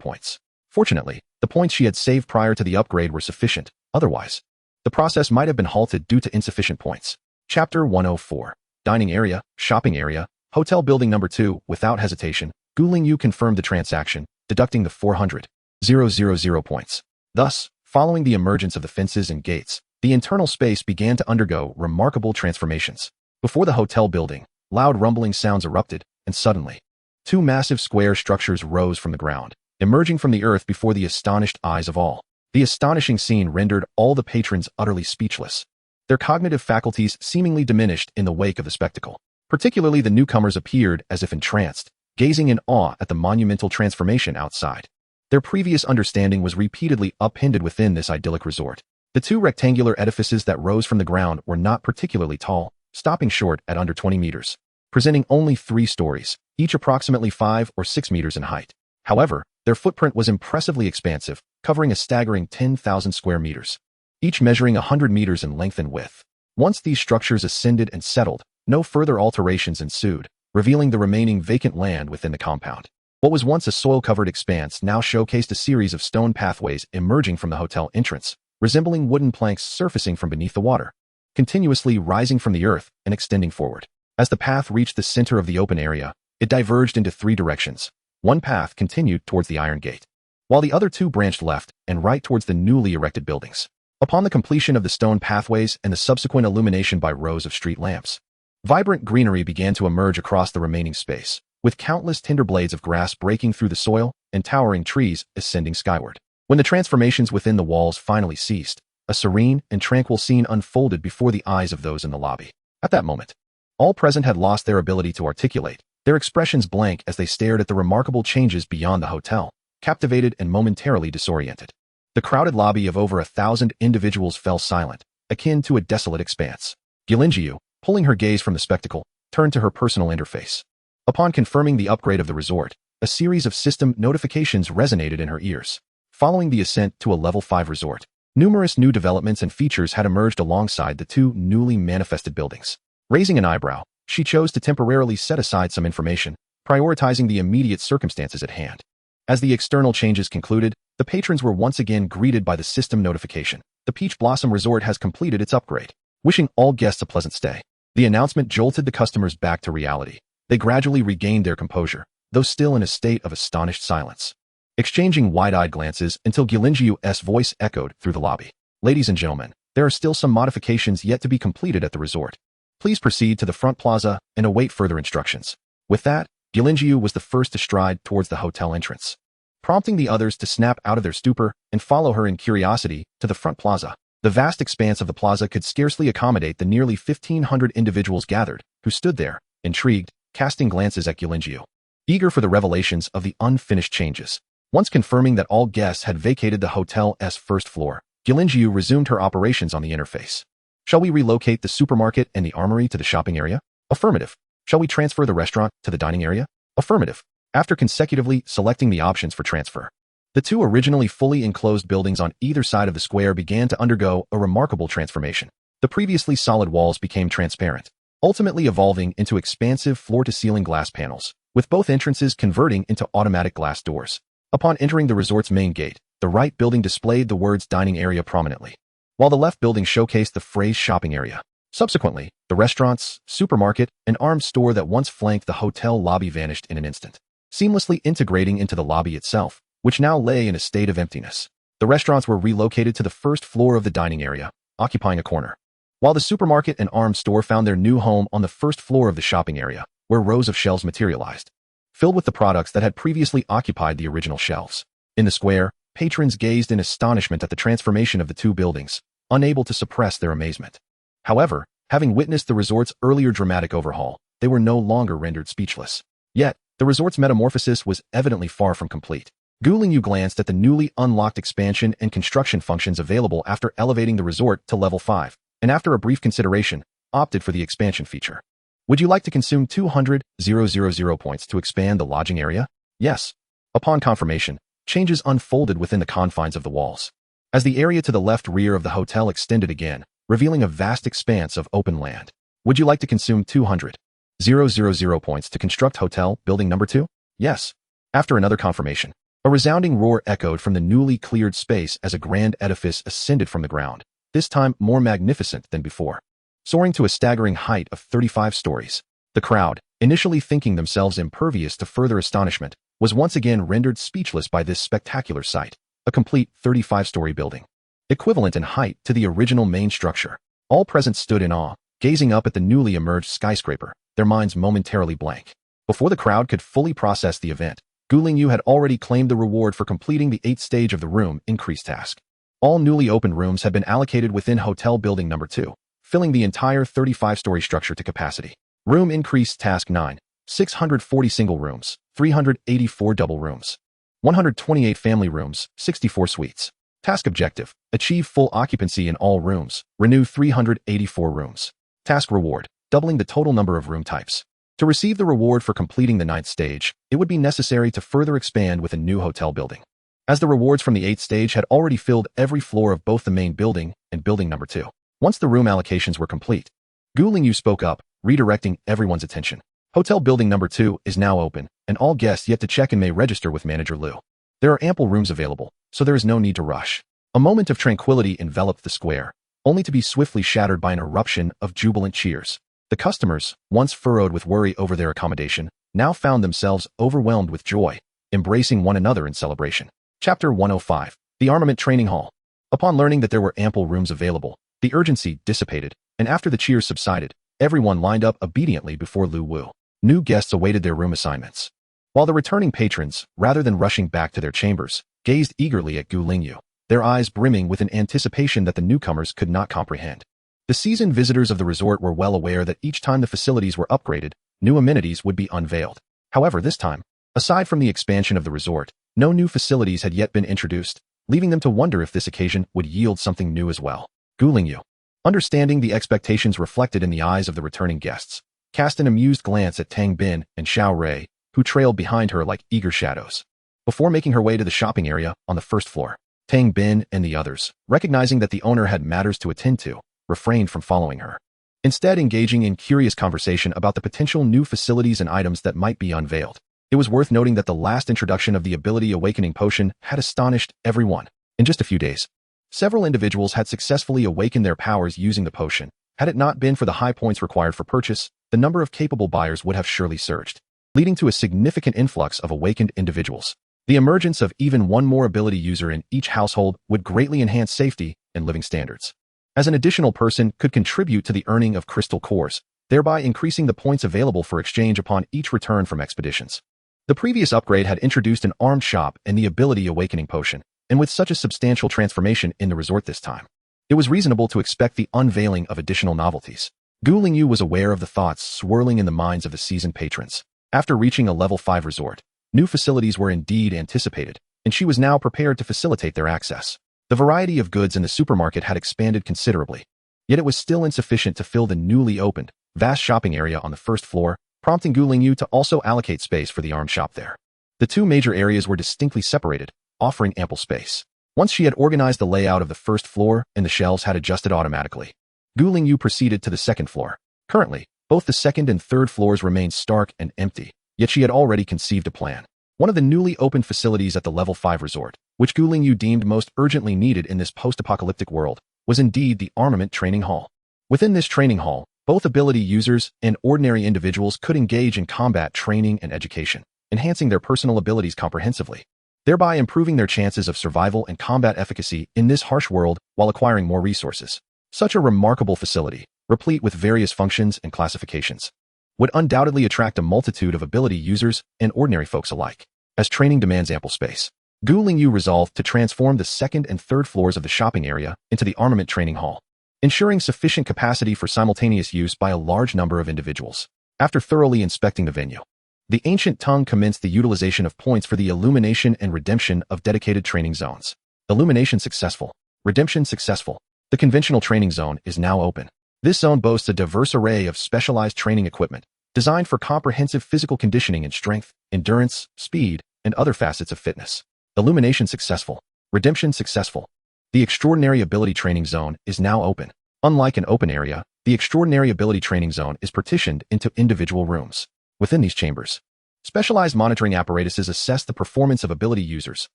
points. Fortunately, the points she had saved prior to the upgrade were sufficient. Otherwise, the process might have been halted due to insufficient points. Chapter 104. Dining area, shopping area, hotel building number 2. Without hesitation, Lingyu confirmed the transaction, deducting the 400,000 points. Thus, following the emergence of the fences and gates, the internal space began to undergo remarkable transformations. Before the hotel building, loud rumbling sounds erupted, and suddenly, 2 massive square structures rose from the ground, emerging from the earth before the astonished eyes of all. The astonishing scene rendered all the patrons utterly speechless. Their cognitive faculties seemingly diminished in the wake of the spectacle. Particularly the newcomers appeared as if entranced, gazing in awe at the monumental transformation outside. Their previous understanding was repeatedly upended within this idyllic resort. The 2 rectangular edifices that rose from the ground were not particularly tall, stopping short at under 20 meters, presenting only 3 stories, each approximately 5 or 6 meters in height. However, their footprint was impressively expansive, covering a staggering 10,000 square meters, each measuring 100 meters in length and width. Once these structures ascended and settled, no further alterations ensued, revealing the remaining vacant land within the compound. What was once a soil-covered expanse now showcased a series of stone pathways emerging from the hotel entrance, resembling wooden planks surfacing from beneath the water, continuously rising from the earth and extending forward. As the path reached the center of the open area, it diverged into 3 directions. One path continued towards the Iron Gate, while the other 2 branched left and right towards the newly erected buildings. Upon the completion of the stone pathways and the subsequent illumination by rows of street lamps, vibrant greenery began to emerge across the remaining space, with countless tender blades of grass breaking through the soil and towering trees ascending skyward. When the transformations within the walls finally ceased, a serene and tranquil scene unfolded before the eyes of those in the lobby. At that moment, all present had lost their ability to articulate, their expressions blank as they stared at the remarkable changes beyond the hotel, captivated and momentarily disoriented. The crowded lobby of over 1,000 individuals fell silent, akin to a desolate expanse. Lingyu, pulling her gaze from the spectacle, turned to her personal interface. Upon confirming the upgrade of the resort, a series of system notifications resonated in her ears. Following the ascent to a level 5 resort, numerous new developments and features had emerged alongside the 2 newly manifested buildings. Raising an eyebrow, she chose to temporarily set aside some information, prioritizing the immediate circumstances at hand. As the external changes concluded, the patrons were once again greeted by the system notification. The Peach Blossom Resort has completed its upgrade. Wishing all guests a pleasant stay. The announcement jolted the customers back to reality. They gradually regained their composure, though still in a state of astonished silence. Exchanging wide-eyed glances until Lingyu's voice echoed through the lobby. Ladies and gentlemen, there are still some modifications yet to be completed at the resort. Please proceed to the front plaza and await further instructions. With that, Lingyu was the first to stride towards the hotel entrance, prompting the others to snap out of their stupor and follow her in curiosity to the front plaza. The vast expanse of the plaza could scarcely accommodate the nearly 1,500 individuals gathered, who stood there, intrigued, casting glances at Lingyu, eager for the revelations of the unfinished changes. Once confirming that all guests had vacated the hotel's first floor, Lingyu resumed her operations on the interface. Shall we relocate the supermarket and the armory to the shopping area? Affirmative. Shall we transfer the restaurant to the dining area? Affirmative. After consecutively selecting the options for transfer, the two originally fully enclosed buildings on either side of the square began to undergo a remarkable transformation. The previously solid walls became transparent, ultimately evolving into expansive floor-to-ceiling glass panels, with both entrances converting into automatic glass doors. Upon entering the resort's main gate, the right building displayed the words dining area prominently, while the left building showcased the phrase shopping area. Subsequently, the restaurants, supermarket, and arms store that once flanked the hotel lobby vanished in an instant, seamlessly integrating into the lobby itself, which now lay in a state of emptiness. The restaurants were relocated to the first floor of the dining area, occupying a corner, while the supermarket and arms store found their new home on the first floor of the shopping area, where rows of shelves materialized, filled with the products that had previously occupied the original shelves. In the square, patrons gazed in astonishment at the transformation of the two buildings, unable to suppress their amazement. However, having witnessed the resort's earlier dramatic overhaul, they were no longer rendered speechless. Yet, the resort's metamorphosis was evidently far from complete. Lingyu glanced at the newly unlocked expansion and construction functions available after elevating the resort to level 5, and after a brief consideration, opted for the expansion feature. Would you like to consume 200,000 points to expand the lodging area? Yes. Upon confirmation, changes unfolded within the confines of the walls, as the area to the left rear of the hotel extended again, revealing a vast expanse of open land. Would you like to consume 200,000 points to construct hotel building number 2? Yes. After another confirmation, a resounding roar echoed from the newly cleared space as a grand edifice ascended from the ground, this time more magnificent than before, soaring to a staggering height of 35 stories. The crowd, initially thinking themselves impervious to further astonishment, was once again rendered speechless by this spectacular sight, a complete 35-story building, equivalent in height to the original main structure. All present stood in awe, gazing up at the newly emerged skyscraper, their minds momentarily blank. Before the crowd could fully process the event, Lingyu had already claimed the reward for completing the 8th stage of the room increase task. All newly opened rooms had been allocated within hotel building number 2, filling the entire 35-story structure to capacity. Room increase task 9, 640 single rooms, 384 double rooms, 128 family rooms, 64 suites. Task objective, achieve full occupancy in all rooms, renew 384 rooms. Task reward, doubling the total number of room types. To receive the reward for completing the 9th stage, it would be necessary to further expand with a new hotel building, as the rewards from the 8th stage had already filled every floor of both the main building and building number 2. Once the room allocations were complete, Lingyu spoke up, redirecting everyone's attention. Hotel building number 2 is now open, and all guests yet to check in may register with Manager Liu. There are ample rooms available, so there is no need to rush. A moment of tranquility enveloped the square, only to be swiftly shattered by an eruption of jubilant cheers. The customers, once furrowed with worry over their accommodation, now found themselves overwhelmed with joy, embracing one another in celebration. Chapter 105. The Armament Training Hall. Upon learning that there were ample rooms available, the urgency dissipated, and after the cheers subsided, everyone lined up obediently before Lu Wu. New guests awaited their room assignments, while the returning patrons, rather than rushing back to their chambers, gazed eagerly at Lingyu, their eyes brimming with an anticipation that the newcomers could not comprehend. The seasoned visitors of the resort were well aware that each time the facilities were upgraded, new amenities would be unveiled. However, this time, aside from the expansion of the resort, no new facilities had yet been introduced, leaving them to wonder if this occasion would yield something new as well. Lingyu, understanding the expectations reflected in the eyes of the returning guests, cast an amused glance at Tang Bin and Xiao Rei, who trailed behind her like eager shadows. Before making her way to the shopping area on the first floor, Tang Bin and the others, recognizing that the owner had matters to attend to, refrained from following her, instead engaging in curious conversation about the potential new facilities and items that might be unveiled. It was worth noting that the last introduction of the Ability Awakening Potion had astonished everyone. In just a few days, Several individuals had successfully awakened their powers using the potion. Had it not been for the high points required for purchase, the number of capable buyers would have surely surged, leading to a significant influx of awakened individuals. The emergence of even one more ability user in each household would greatly enhance safety and living standards, as an additional person could contribute to the earning of crystal cores, thereby increasing the points available for exchange upon each return from expeditions. The previous upgrade had introduced an armed shop and the ability awakening potion, and with such a substantial transformation in the resort this time, it was reasonable to expect the unveiling of additional novelties. Lingyu was aware of the thoughts swirling in the minds of the seasoned patrons. After reaching a level 5 resort, new facilities were indeed anticipated, and she was now prepared to facilitate their access. The variety of goods in the supermarket had expanded considerably, yet it was still insufficient to fill the newly opened, vast shopping area on the first floor, prompting Lingyu to also allocate space for the armed shop there. The two major areas were distinctly separated, offering ample space. Once she had organized the layout of the first floor and the shelves had adjusted automatically, Lingyu proceeded to the second floor. Currently, both the second and third floors remained stark and empty, yet she had already conceived a plan. One of the newly opened facilities at the level 5 resort, which Lingyu deemed most urgently needed in this post-apocalyptic world, was indeed the armament training hall. Within this training hall, both ability users and ordinary individuals could engage in combat training and education, enhancing their personal abilities comprehensively, thereby improving their chances of survival and combat efficacy in this harsh world while acquiring more resources. Such a remarkable facility, replete with various functions and classifications, would undoubtedly attract a multitude of ability users and ordinary folks alike. As training demands ample space, Lingyu resolved to transform the second and third floors of the shopping area into the armament training hall, ensuring sufficient capacity for simultaneous use by a large number of individuals. After thoroughly inspecting the venue, the ancient tongue commenced the utilization of points for the illumination and redemption of dedicated training zones. Illumination successful. Redemption successful. The conventional training zone is now open. This zone boasts a diverse array of specialized training equipment, designed for comprehensive physical conditioning in strength, endurance, speed, and other facets of fitness. Illumination successful. Redemption successful. The extraordinary ability training zone is now open. Unlike an open area, the extraordinary ability training zone is partitioned into individual rooms. Within these chambers, specialized monitoring apparatuses assess the performance of ability users,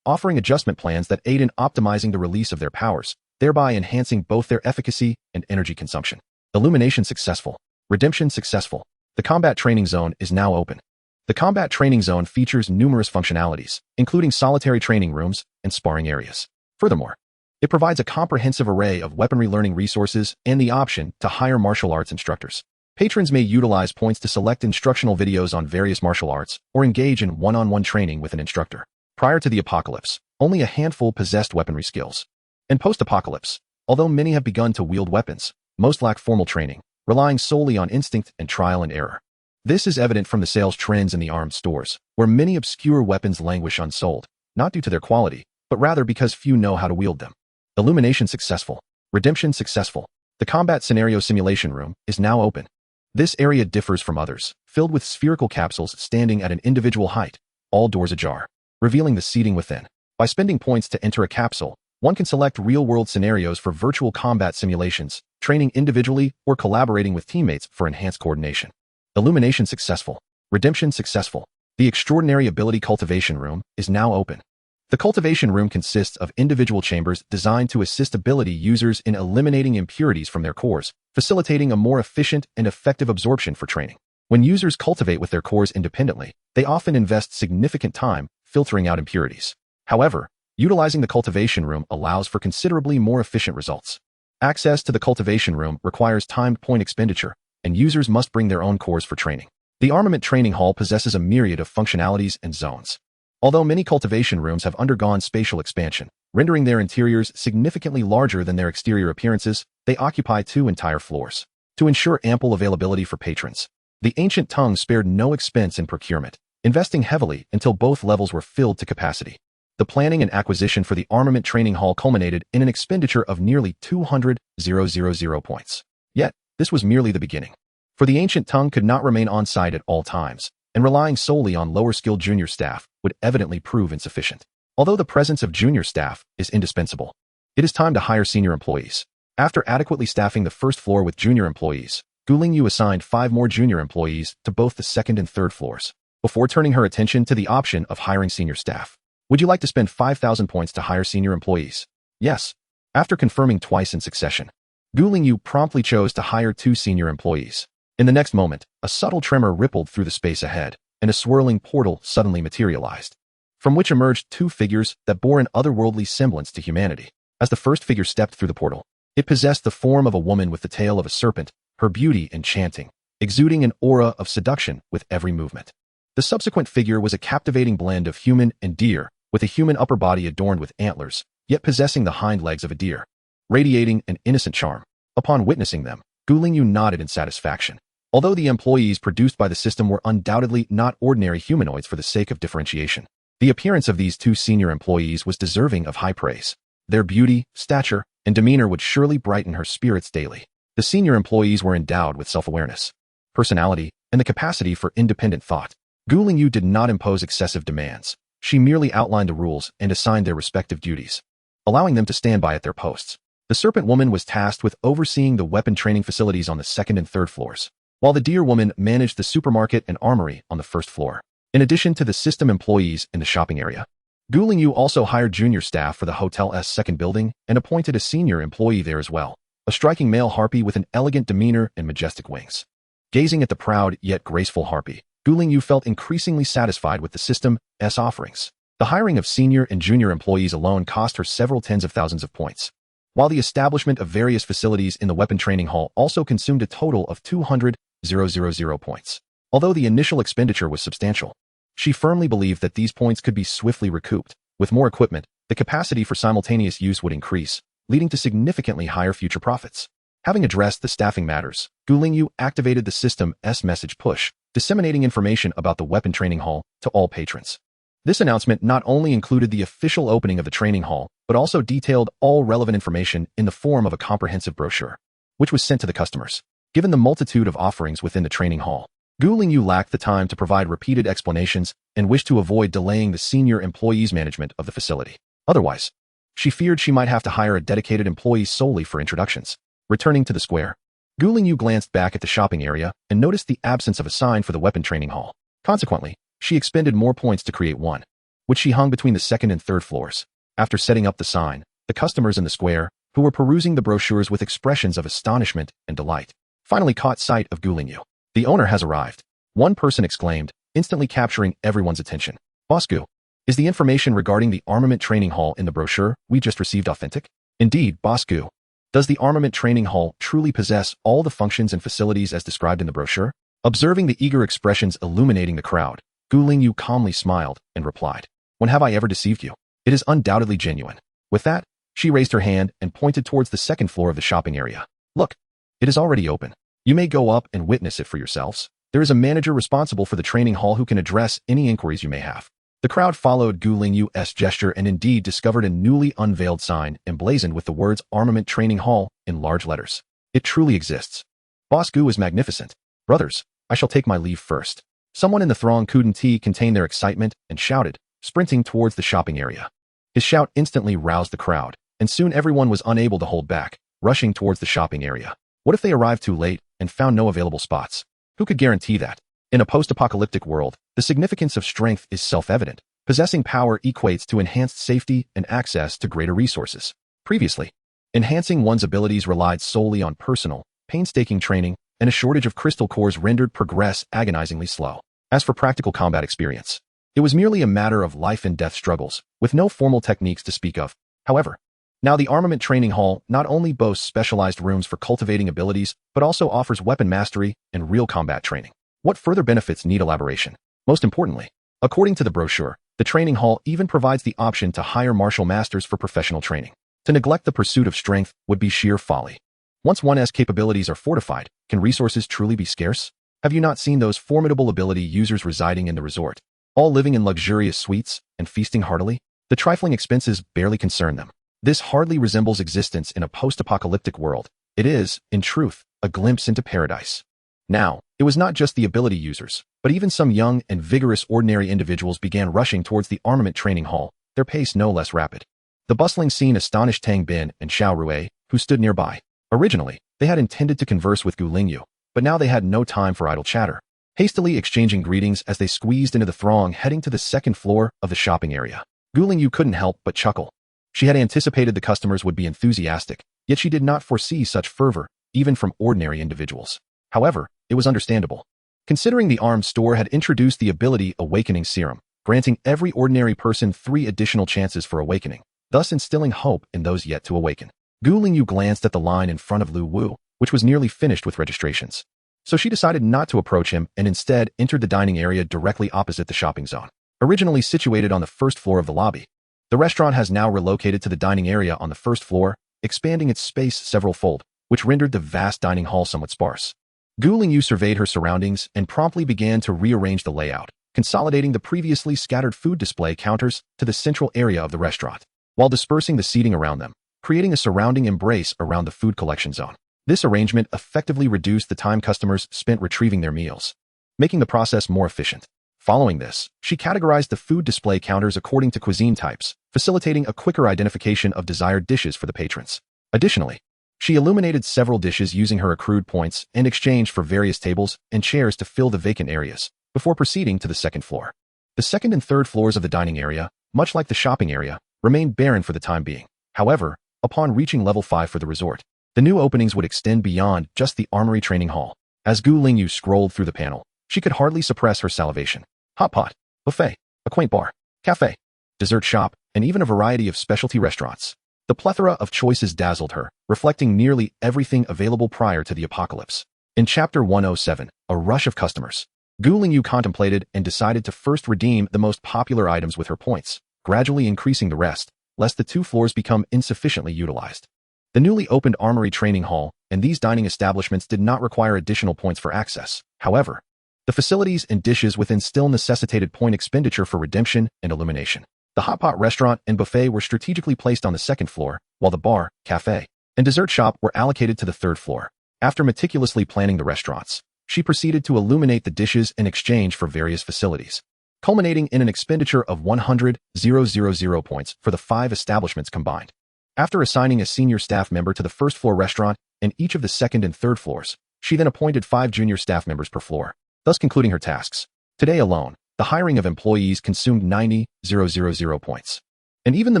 offering adjustment plans that aid in optimizing the release of their powers, thereby enhancing both their efficacy and energy consumption. Illumination successful. Redemption successful. The combat training zone is now open. The combat training zone features numerous functionalities, including solitary training rooms and sparring areas. Furthermore, it provides a comprehensive array of weaponry learning resources and the option to hire martial arts instructors. Patrons may utilize points to select instructional videos on various martial arts or engage in one-on-one training with an instructor. Prior to the apocalypse, only a handful possessed weaponry skills. In post-apocalypse, although many have begun to wield weapons, most lack formal training, relying solely on instinct and trial and error. This is evident from the sales trends in the armed stores, where many obscure weapons languish unsold, not due to their quality, but rather because few know how to wield them. Illumination successful. Redemption successful. The combat scenario simulation room is now open. This area differs from others, filled with spherical capsules standing at an individual height, all doors ajar, revealing the seating within. By spending points to enter a capsule, one can select real-world scenarios for virtual combat simulations, training individually or collaborating with teammates for enhanced coordination. Illumination successful. Redemption successful. The extraordinary ability cultivation room is now open. The cultivation room consists of individual chambers designed to assist ability users in eliminating impurities from their cores, facilitating a more efficient and effective absorption for training. When users cultivate with their cores independently, they often invest significant time filtering out impurities. However, utilizing the cultivation room allows for considerably more efficient results. Access to the cultivation room requires timed point expenditure, and users must bring their own cores for training. The armament training hall possesses a myriad of functionalities and zones. Although many cultivation rooms have undergone spatial expansion, rendering their interiors significantly larger than their exterior appearances, they occupy 2 entire floors. To ensure ample availability for patrons, the ancient tongue spared no expense in procurement, investing heavily until both levels were filled to capacity. The planning and acquisition for the armament training hall culminated in an expenditure of nearly 200,000 points. Yet, this was merely the beginning. For the ancient tongue could not remain on site at all times, and relying solely on lower-skilled junior staff would evidently prove insufficient. Although the presence of junior staff is indispensable, it is time to hire senior employees. After adequately staffing the first floor with junior employees, Lingyu assigned 5 more junior employees to both the second and third floors, before turning her attention to the option of hiring senior staff. Would you like to spend 5,000 points to hire senior employees? Yes. After confirming twice in succession, Gu Lingyu promptly chose to hire 2 senior employees. In the next moment, a subtle tremor rippled through the space ahead, and a swirling portal suddenly materialized, from which emerged 2 figures that bore an otherworldly semblance to humanity. As the first figure stepped through the portal, it possessed the form of a woman with the tail of a serpent, her beauty enchanting, exuding an aura of seduction with every movement. The subsequent figure was a captivating blend of human and deer, with a human upper body adorned with antlers, yet possessing the hind legs of a deer, radiating an innocent charm. Upon witnessing them, Gu Lingyu nodded in satisfaction. Although the employees produced by the system were undoubtedly not ordinary humanoids for the sake of differentiation, the appearance of these 2 senior employees was deserving of high praise. Their beauty, stature, and demeanor would surely brighten her spirits daily. The senior employees were endowed with self-awareness, personality, and the capacity for independent thought. Gu Lingyu did not impose excessive demands. She merely outlined the rules and assigned their respective duties, allowing them to stand by at their posts. The serpent woman was tasked with overseeing the weapon training facilities on the 2nd and 3rd floors, while the deer woman managed the supermarket and armory on the 1st floor. In addition to the system employees in the shopping area, Gu Lingyu also hired junior staff for the hotel's 2nd building and appointed a senior employee there as well, a striking male harpy with an elegant demeanor and majestic wings. Gazing at the proud yet graceful harpy, Gu Lingyu felt increasingly satisfied with the system's offerings. The hiring of senior and junior employees alone cost her several tens of thousands of points, while the establishment of various facilities in the weapon training hall also consumed a total of 200,000 points. Although the initial expenditure was substantial, she firmly believed that these points could be swiftly recouped. With more equipment, the capacity for simultaneous use would increase, leading to significantly higher future profits. Having addressed the staffing matters, Gu Lingyu activated the system's message push, disseminating information about the weapon training hall to all patrons. This announcement not only included the official opening of the training hall, but also detailed all relevant information in the form of a comprehensive brochure, which was sent to the customers. Given the multitude of offerings within the training hall, Gu Lingyu lacked the time to provide repeated explanations and wished to avoid delaying the senior employees' management of the facility. Otherwise, she feared she might have to hire a dedicated employee solely for introductions. Returning to the square, Gu Lingyu glanced back at the shopping area and noticed the absence of a sign for the weapon training hall. Consequently, she expended more points to create one, which she hung between the 2nd and 3rd floors. After setting up the sign, the customers in the square, who were perusing the brochures with expressions of astonishment and delight, finally caught sight of Gu Lingyu. The owner has arrived, one person exclaimed, instantly capturing everyone's attention. Boss Gu, is the information regarding the armament training hall in the brochure we just received authentic? Indeed, Boss Gu. Does the armament training hall truly possess all the functions and facilities as described in the brochure? Observing the eager expressions illuminating the crowd, Gu Lingyu calmly smiled and replied, "When have I ever deceived you? It is undoubtedly genuine." With that, she raised her hand and pointed towards the 2nd floor of the shopping area. "Look, it is already open. You may go up and witness it for yourselves. There is a manager responsible for the training hall who can address any inquiries you may have." The crowd followed Gu Lingyu's gesture and indeed discovered a newly unveiled sign emblazoned with the words Armament Training Hall in large letters. It truly exists. Boss Gu is magnificent. Brothers, I shall take my leave first. Someone in the throng couldn't contain their excitement and shouted, sprinting towards the shopping area. His shout instantly roused the crowd, and soon everyone was unable to hold back, rushing towards the shopping area. What if they arrived too late and found no available spots? Who could guarantee that? In a post-apocalyptic world, the significance of strength is self-evident. Possessing power equates to enhanced safety and access to greater resources. Previously, enhancing one's abilities relied solely on personal, painstaking training, and a shortage of crystal cores rendered progress agonizingly slow. As for practical combat experience, it was merely a matter of life and death struggles, with no formal techniques to speak of. However, now the Armament Training Hall not only boasts specialized rooms for cultivating abilities, but also offers weapon mastery and real combat training. What further benefits need elaboration? Most importantly, according to the brochure, the training hall even provides the option to hire martial masters for professional training. To neglect the pursuit of strength would be sheer folly. Once one's capabilities are fortified, can resources truly be scarce? Have you not seen those formidable ability users residing in the resort, all living in luxurious suites and feasting heartily? The trifling expenses barely concern them. This hardly resembles existence in a post-apocalyptic world. It is, in truth, a glimpse into paradise. Now, it was not just the ability users, but even some young and vigorous ordinary individuals began rushing towards the armament training hall, their pace no less rapid. The bustling scene astonished Tang Bin and Xiao Rui, who stood nearby. Originally, they had intended to converse with Gu Lingyu, but now they had no time for idle chatter. Hastily exchanging greetings as they squeezed into the throng heading to the 2nd floor of the shopping area, Gu Lingyu couldn't help but chuckle. She had anticipated the customers would be enthusiastic, yet she did not foresee such fervor, even from ordinary individuals. However, it was understandable, considering the armed store had introduced the ability Awakening Serum, granting every ordinary person 3 additional chances for awakening, thus instilling hope in those yet to awaken. Gu Lingyu glanced at the line in front of Lu Wu, which was nearly finished with registrations. So she decided not to approach him and instead entered the dining area directly opposite the shopping zone. Originally situated on the first floor of the lobby, the restaurant has now relocated to the dining area on the first floor, expanding its space several-fold, which rendered the vast dining hall somewhat sparse. Gu Lingyu surveyed her surroundings and promptly began to rearrange the layout, consolidating the previously scattered food display counters to the central area of the restaurant, while dispersing the seating around them, creating a surrounding embrace around the food collection zone. This arrangement effectively reduced the time customers spent retrieving their meals, making the process more efficient. Following this, she categorized the food display counters according to cuisine types, facilitating a quicker identification of desired dishes for the patrons. Additionally, she illuminated several dishes using her accrued points in exchange for various tables and chairs to fill the vacant areas, before proceeding to the second floor. The second and third floors of the dining area, much like the shopping area, remained barren for the time being. However, upon reaching level 5 for the resort, the new openings would extend beyond just the armory training hall. As Gu Lingyu scrolled through the panel, she could hardly suppress her salivation. Hot pot, buffet, a quaint bar, cafe, dessert shop, and even a variety of specialty restaurants. The plethora of choices dazzled her, reflecting nearly everything available prior to the apocalypse. In Chapter 107, a rush of customers, Gu Lingyu contemplated and decided to first redeem the most popular items with her points, gradually increasing the rest, lest the 2 floors become insufficiently utilized. The newly opened armory training hall and these dining establishments did not require additional points for access. However, the facilities and dishes within still necessitated point expenditure for redemption and illumination. The hot pot restaurant and buffet were strategically placed on the second floor, while the bar, cafe, and dessert shop were allocated to the third floor. After meticulously planning the restaurants, she proceeded to illuminate the dishes in exchange for various facilities, culminating in an expenditure of 100,000 points for the 5 establishments combined. After assigning a senior staff member to the first floor restaurant and each of the second and third floors, she then appointed 5 junior staff members per floor, thus concluding her tasks. Today alone, the hiring of employees consumed 90,000 points. And even the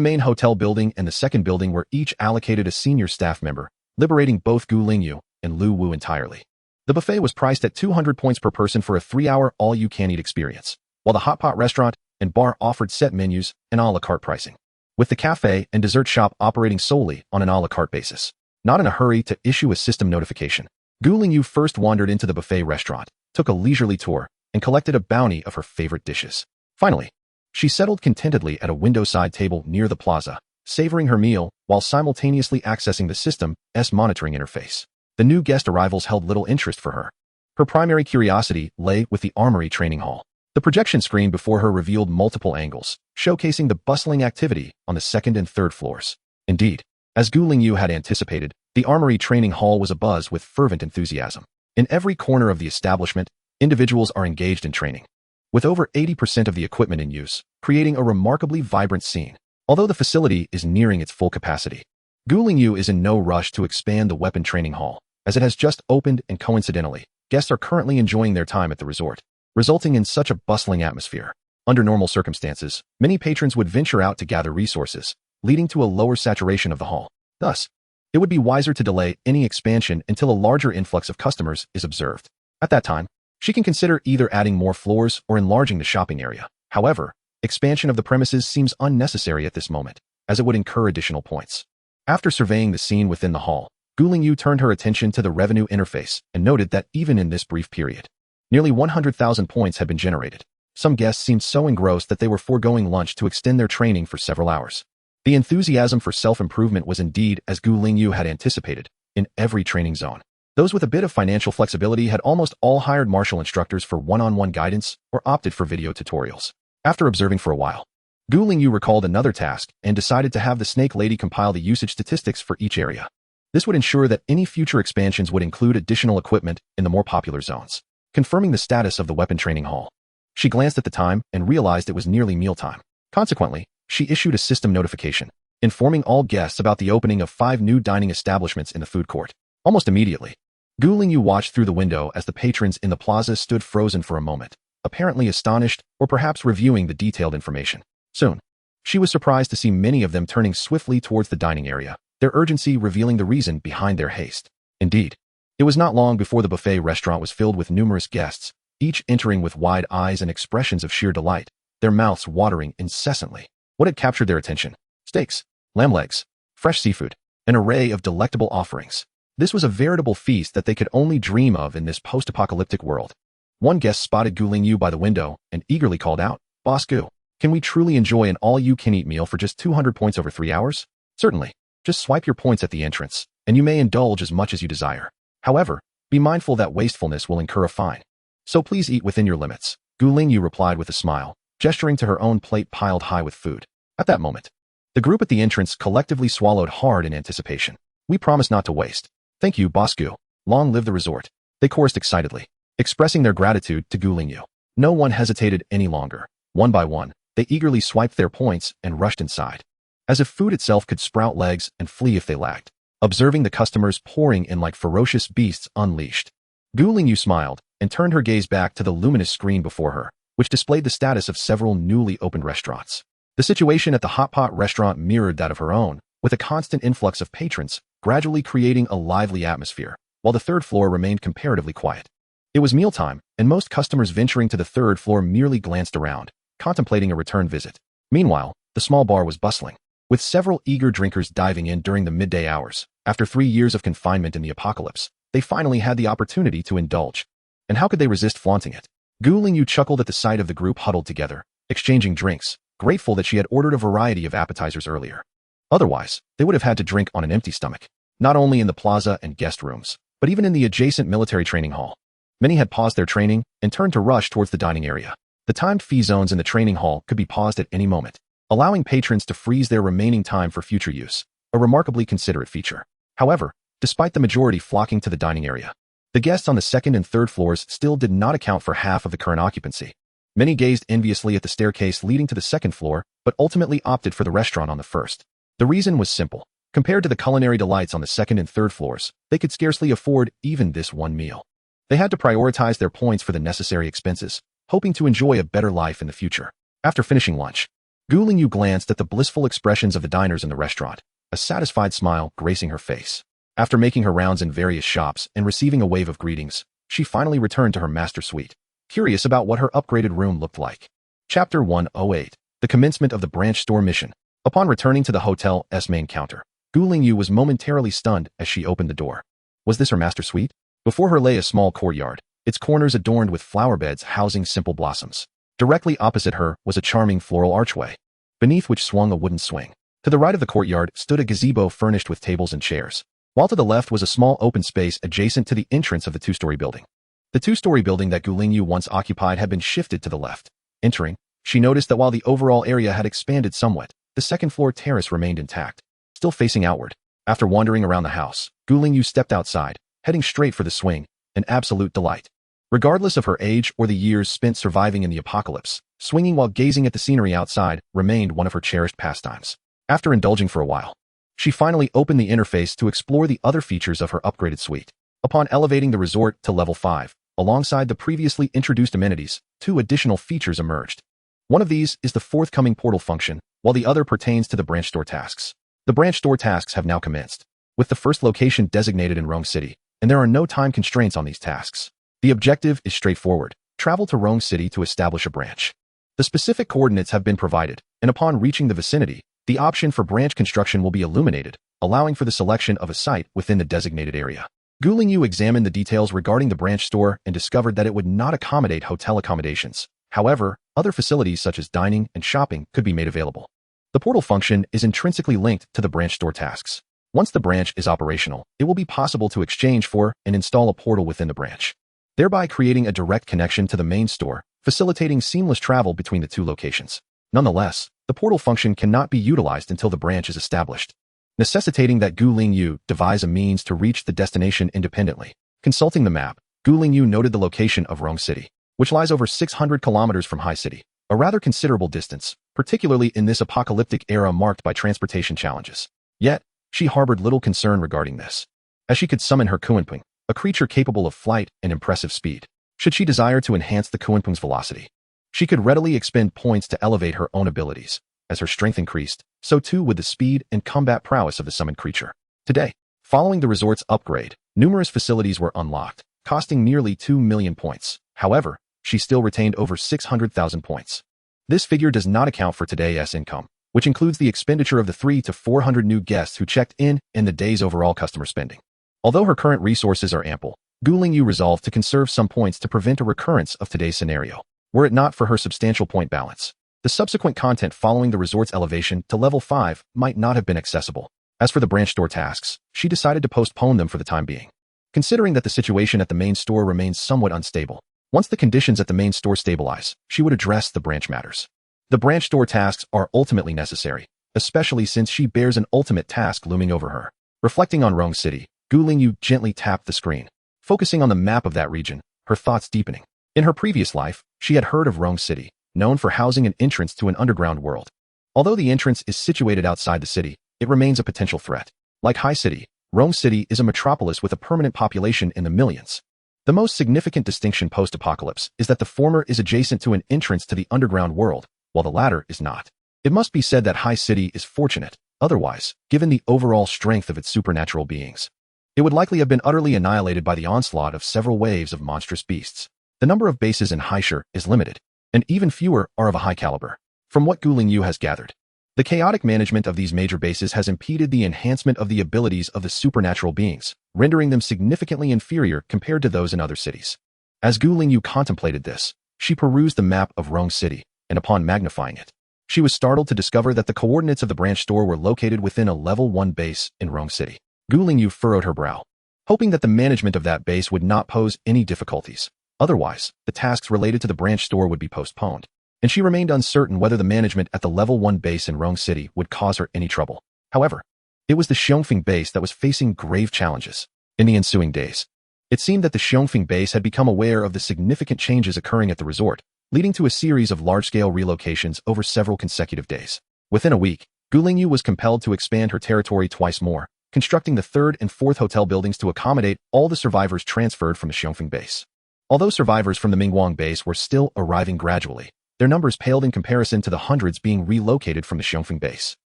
main hotel building and the second building were each allocated a senior staff member, liberating both Gu Lingyu and Lu Wu entirely. The buffet was priced at 200 points per person for a 3-hour all-you-can-eat experience, while the hot pot restaurant and bar offered set menus and a la carte pricing, with the cafe and dessert shop operating solely on an a la carte basis. Not in a hurry to issue a system notification, Gu Lingyu first wandered into the buffet restaurant, took a leisurely tour, and collected a bounty of her favorite dishes. Finally, she settled contentedly at a window-side table near the plaza, savoring her meal while simultaneously accessing the system's monitoring interface. The new guest arrivals held little interest for her. Her primary curiosity lay with the armory training hall. The projection screen before her revealed multiple angles, showcasing the bustling activity on the second and third floors. Indeed, as Gu Lingyu had anticipated, the armory training hall was abuzz with fervent enthusiasm. In every corner of the establishment, individuals are engaged in training, with over 80% of the equipment in use, creating a remarkably vibrant scene. Although the facility is nearing its full capacity, Gu Lingyu is in no rush to expand the weapon training hall, as it has just opened and coincidentally, guests are currently enjoying their time at the resort, resulting in such a bustling atmosphere. Under normal circumstances, many patrons would venture out to gather resources, leading to a lower saturation of the hall. Thus, it would be wiser to delay any expansion until a larger influx of customers is observed. At that time, she can consider either adding more floors or enlarging the shopping area. However, expansion of the premises seems unnecessary at this moment, as it would incur additional points. After surveying the scene within the hall, Gu Lingyu turned her attention to the revenue interface and noted that even in this brief period, nearly 100,000 points had been generated. Some guests seemed so engrossed that they were foregoing lunch to extend their training for several hours. The enthusiasm for self-improvement was indeed as Gu Lingyu had anticipated, in every training zone. Those with a bit of financial flexibility had almost all hired martial instructors for one-on-one guidance or opted for video tutorials. After observing for a while, Gu Lingyu recalled another task and decided to have the Snake Lady compile the usage statistics for each area. This would ensure that any future expansions would include additional equipment in the more popular zones. Confirming the status of the weapon training hall, she glanced at the time and realized it was nearly mealtime. Consequently, she issued a system notification, informing all guests about the opening of 5 new dining establishments in the food court. Almost immediately, Gu Lingyu watched through the window as the patrons in the plaza stood frozen for a moment, apparently astonished or perhaps reviewing the detailed information. Soon, She was surprised to see many of them turning swiftly towards the dining area, their urgency revealing the reason behind their haste. Indeed, it was not long before the buffet restaurant was filled with numerous guests, each entering with wide eyes and expressions of sheer delight, their mouths watering incessantly. What had captured their attention? Steaks, lamb legs, fresh seafood, an array of delectable offerings. This was a veritable feast that they could only dream of in this post-apocalyptic world. One guest spotted Lingyu by the window and eagerly called out, "Boss Gu, can we truly enjoy an all-you-can-eat meal for just 200 points over 3 hours? Certainly. Just swipe your points at the entrance, and you may indulge as much as you desire. However, be mindful that wastefulness will incur a fine. So please eat within your limits." Lingyu replied with a smile, gesturing to her own plate piled high with food. At that moment, the group at the entrance collectively swallowed hard in anticipation. "We promise not to waste. Thank you, Boss Gu. Long live the resort." They chorused excitedly, expressing their gratitude to Lingyu. No one hesitated any longer. One by one, they eagerly swiped their points and rushed inside, as if food itself could sprout legs and flee if they lagged, observing the customers pouring in like ferocious beasts unleashed. Lingyu smiled and turned her gaze back to the luminous screen before her, which displayed the status of several newly opened restaurants. The situation at the hot pot restaurant mirrored that of her own, with a constant influx of patrons, gradually creating a lively atmosphere, while the third floor remained comparatively quiet. It was mealtime, and most customers venturing to the third floor merely glanced around, contemplating a return visit. Meanwhile, the small bar was bustling, with several eager drinkers diving in during the midday hours. After 3 years of confinement in the apocalypse, they finally had the opportunity to indulge. And how could they resist flaunting it? Lingyu chuckled at the sight of the group huddled together, exchanging drinks, grateful that she had ordered a variety of appetizers earlier. Otherwise, they would have had to drink on an empty stomach, not only in the plaza and guest rooms, but even in the adjacent military training hall. Many had paused their training and turned to rush towards the dining area. The timed fee zones in the training hall could be paused at any moment, allowing patrons to freeze their remaining time for future use, a remarkably considerate feature. However, despite the majority flocking to the dining area, the guests on the second and third floors still did not account for half of the current occupancy. Many gazed enviously at the staircase leading to the second floor, but ultimately opted for the restaurant on the first. The reason was simple. Compared to the culinary delights on the second and third floors, they could scarcely afford even this one meal. They had to prioritize their points for the necessary expenses, hoping to enjoy a better life in the future. After finishing lunch, Lingyu glanced at the blissful expressions of the diners in the restaurant, a satisfied smile gracing her face. After making her rounds in various shops and receiving a wave of greetings, she finally returned to her master suite, curious about what her upgraded room looked like. Chapter 108. The commencement of the branch store mission. Upon returning to the hotel's main counter, Lingyu was momentarily stunned as she opened the door. Was this her master suite? Before her lay a small courtyard, its corners adorned with flower beds housing simple blossoms. Directly opposite her was a charming floral archway, beneath which swung a wooden swing. To the right of the courtyard stood a gazebo furnished with tables and chairs, while to the left was a small open space adjacent to the entrance of the two-story building. The two-story building that Lingyu once occupied had been shifted to the left. Entering, she noticed that while the overall area had expanded somewhat, the second-floor terrace remained intact, still facing outward. After wandering around the house, Lingyu stepped outside, heading straight for the swing, an absolute delight. Regardless of her age or the years spent surviving in the apocalypse, swinging while gazing at the scenery outside remained one of her cherished pastimes. After indulging for a while, she finally opened the interface to explore the other features of her upgraded suite. Upon elevating the resort to level 5, alongside the previously introduced amenities, 2 additional features emerged. One of these is the forthcoming portal function, while the other pertains to the branch store tasks. The branch store tasks have now commenced, with the first location designated in Rome City, and there are no time constraints on these tasks. The objective is straightforward: travel to Rome City to establish a branch. The specific coordinates have been provided, and upon reaching the vicinity, the option for branch construction will be illuminated, allowing for the selection of a site within the designated area. Lingyu examined the details regarding the branch store and discovered that it would not accommodate hotel accommodations. However, other facilities such as dining and shopping could be made available. The portal function is intrinsically linked to the branch store tasks. Once the branch is operational, it will be possible to exchange for and install a portal within the branch, thereby creating a direct connection to the main store, facilitating seamless travel between the 2 locations. Nonetheless, the portal function cannot be utilized until the branch is established, necessitating that Lingyu devise a means to reach the destination independently. Consulting the map, Lingyu noted the location of Rome City, which lies over 600 kilometers from High City, a rather considerable distance, particularly in this apocalyptic era marked by transportation challenges. Yet, she harbored little concern regarding this, as she could summon her Kuanping, a creature capable of flight and impressive speed. Should she desire to enhance the Kuanping's velocity, she could readily expend points to elevate her own abilities. As her strength increased, so too would the speed and combat prowess of the summoned creature. Today, following the resort's upgrade, numerous facilities were unlocked, costing nearly 2 million points. However, she still retained over 600,000 points. This figure does not account for today's income, which includes the expenditure of the 300 to 400 new guests who checked in the day's overall customer spending. Although her current resources are ample, Lingyu resolved to conserve some points to prevent a recurrence of today's scenario. Were it not for her substantial point balance, the subsequent content following the resort's elevation to level 5 might not have been accessible. As for the branch store tasks, she decided to postpone them for the time being. Considering that the situation at the main store remains somewhat unstable, once the conditions at the main store stabilize, she would address the branch matters. The branch store tasks are ultimately necessary, especially since she bears an ultimate task looming over her. Reflecting on Rome City, Lingyu gently tapped the screen, focusing on the map of that region, her thoughts deepening. In her previous life, she had heard of Rome City, known for housing an entrance to an underground world. Although the entrance is situated outside the city, it remains a potential threat. Like High City, Rome City is a metropolis with a permanent population in the millions. The most significant distinction post-apocalypse is that the former is adjacent to an entrance to the underground world, while the latter is not. It must be said that High City is fortunate, otherwise, given the overall strength of its supernatural beings, it would likely have been utterly annihilated by the onslaught of several waves of monstrous beasts. The number of bases in High City is limited, and even fewer are of a high caliber. From what Lingyu has gathered, the chaotic management of these major bases has impeded the enhancement of the abilities of the supernatural beings, rendering them significantly inferior compared to those in other cities. As Lingyu contemplated this, she perused the map of Rome City, and upon magnifying it, she was startled to discover that the coordinates of the branch store were located within a level 1 base in Rome City. Lingyu furrowed her brow, hoping that the management of that base would not pose any difficulties. Otherwise, the tasks related to the branch store would be postponed, and she remained uncertain whether the management at the level 1 base in Rome City would cause her any trouble. However, it was the Xiongfeng base that was facing grave challenges. In the ensuing days, it seemed that the Xiongfeng base had become aware of the significant changes occurring at the resort, leading to a series of large-scale relocations over several consecutive days. Within a week, Lingyu was compelled to expand her territory twice more, constructing the 3rd and 4th hotel buildings to accommodate all the survivors transferred from the Xiongfeng base. Although survivors from the Mingguang base were still arriving gradually, their numbers paled in comparison to the hundreds being relocated from the Xiongfeng base.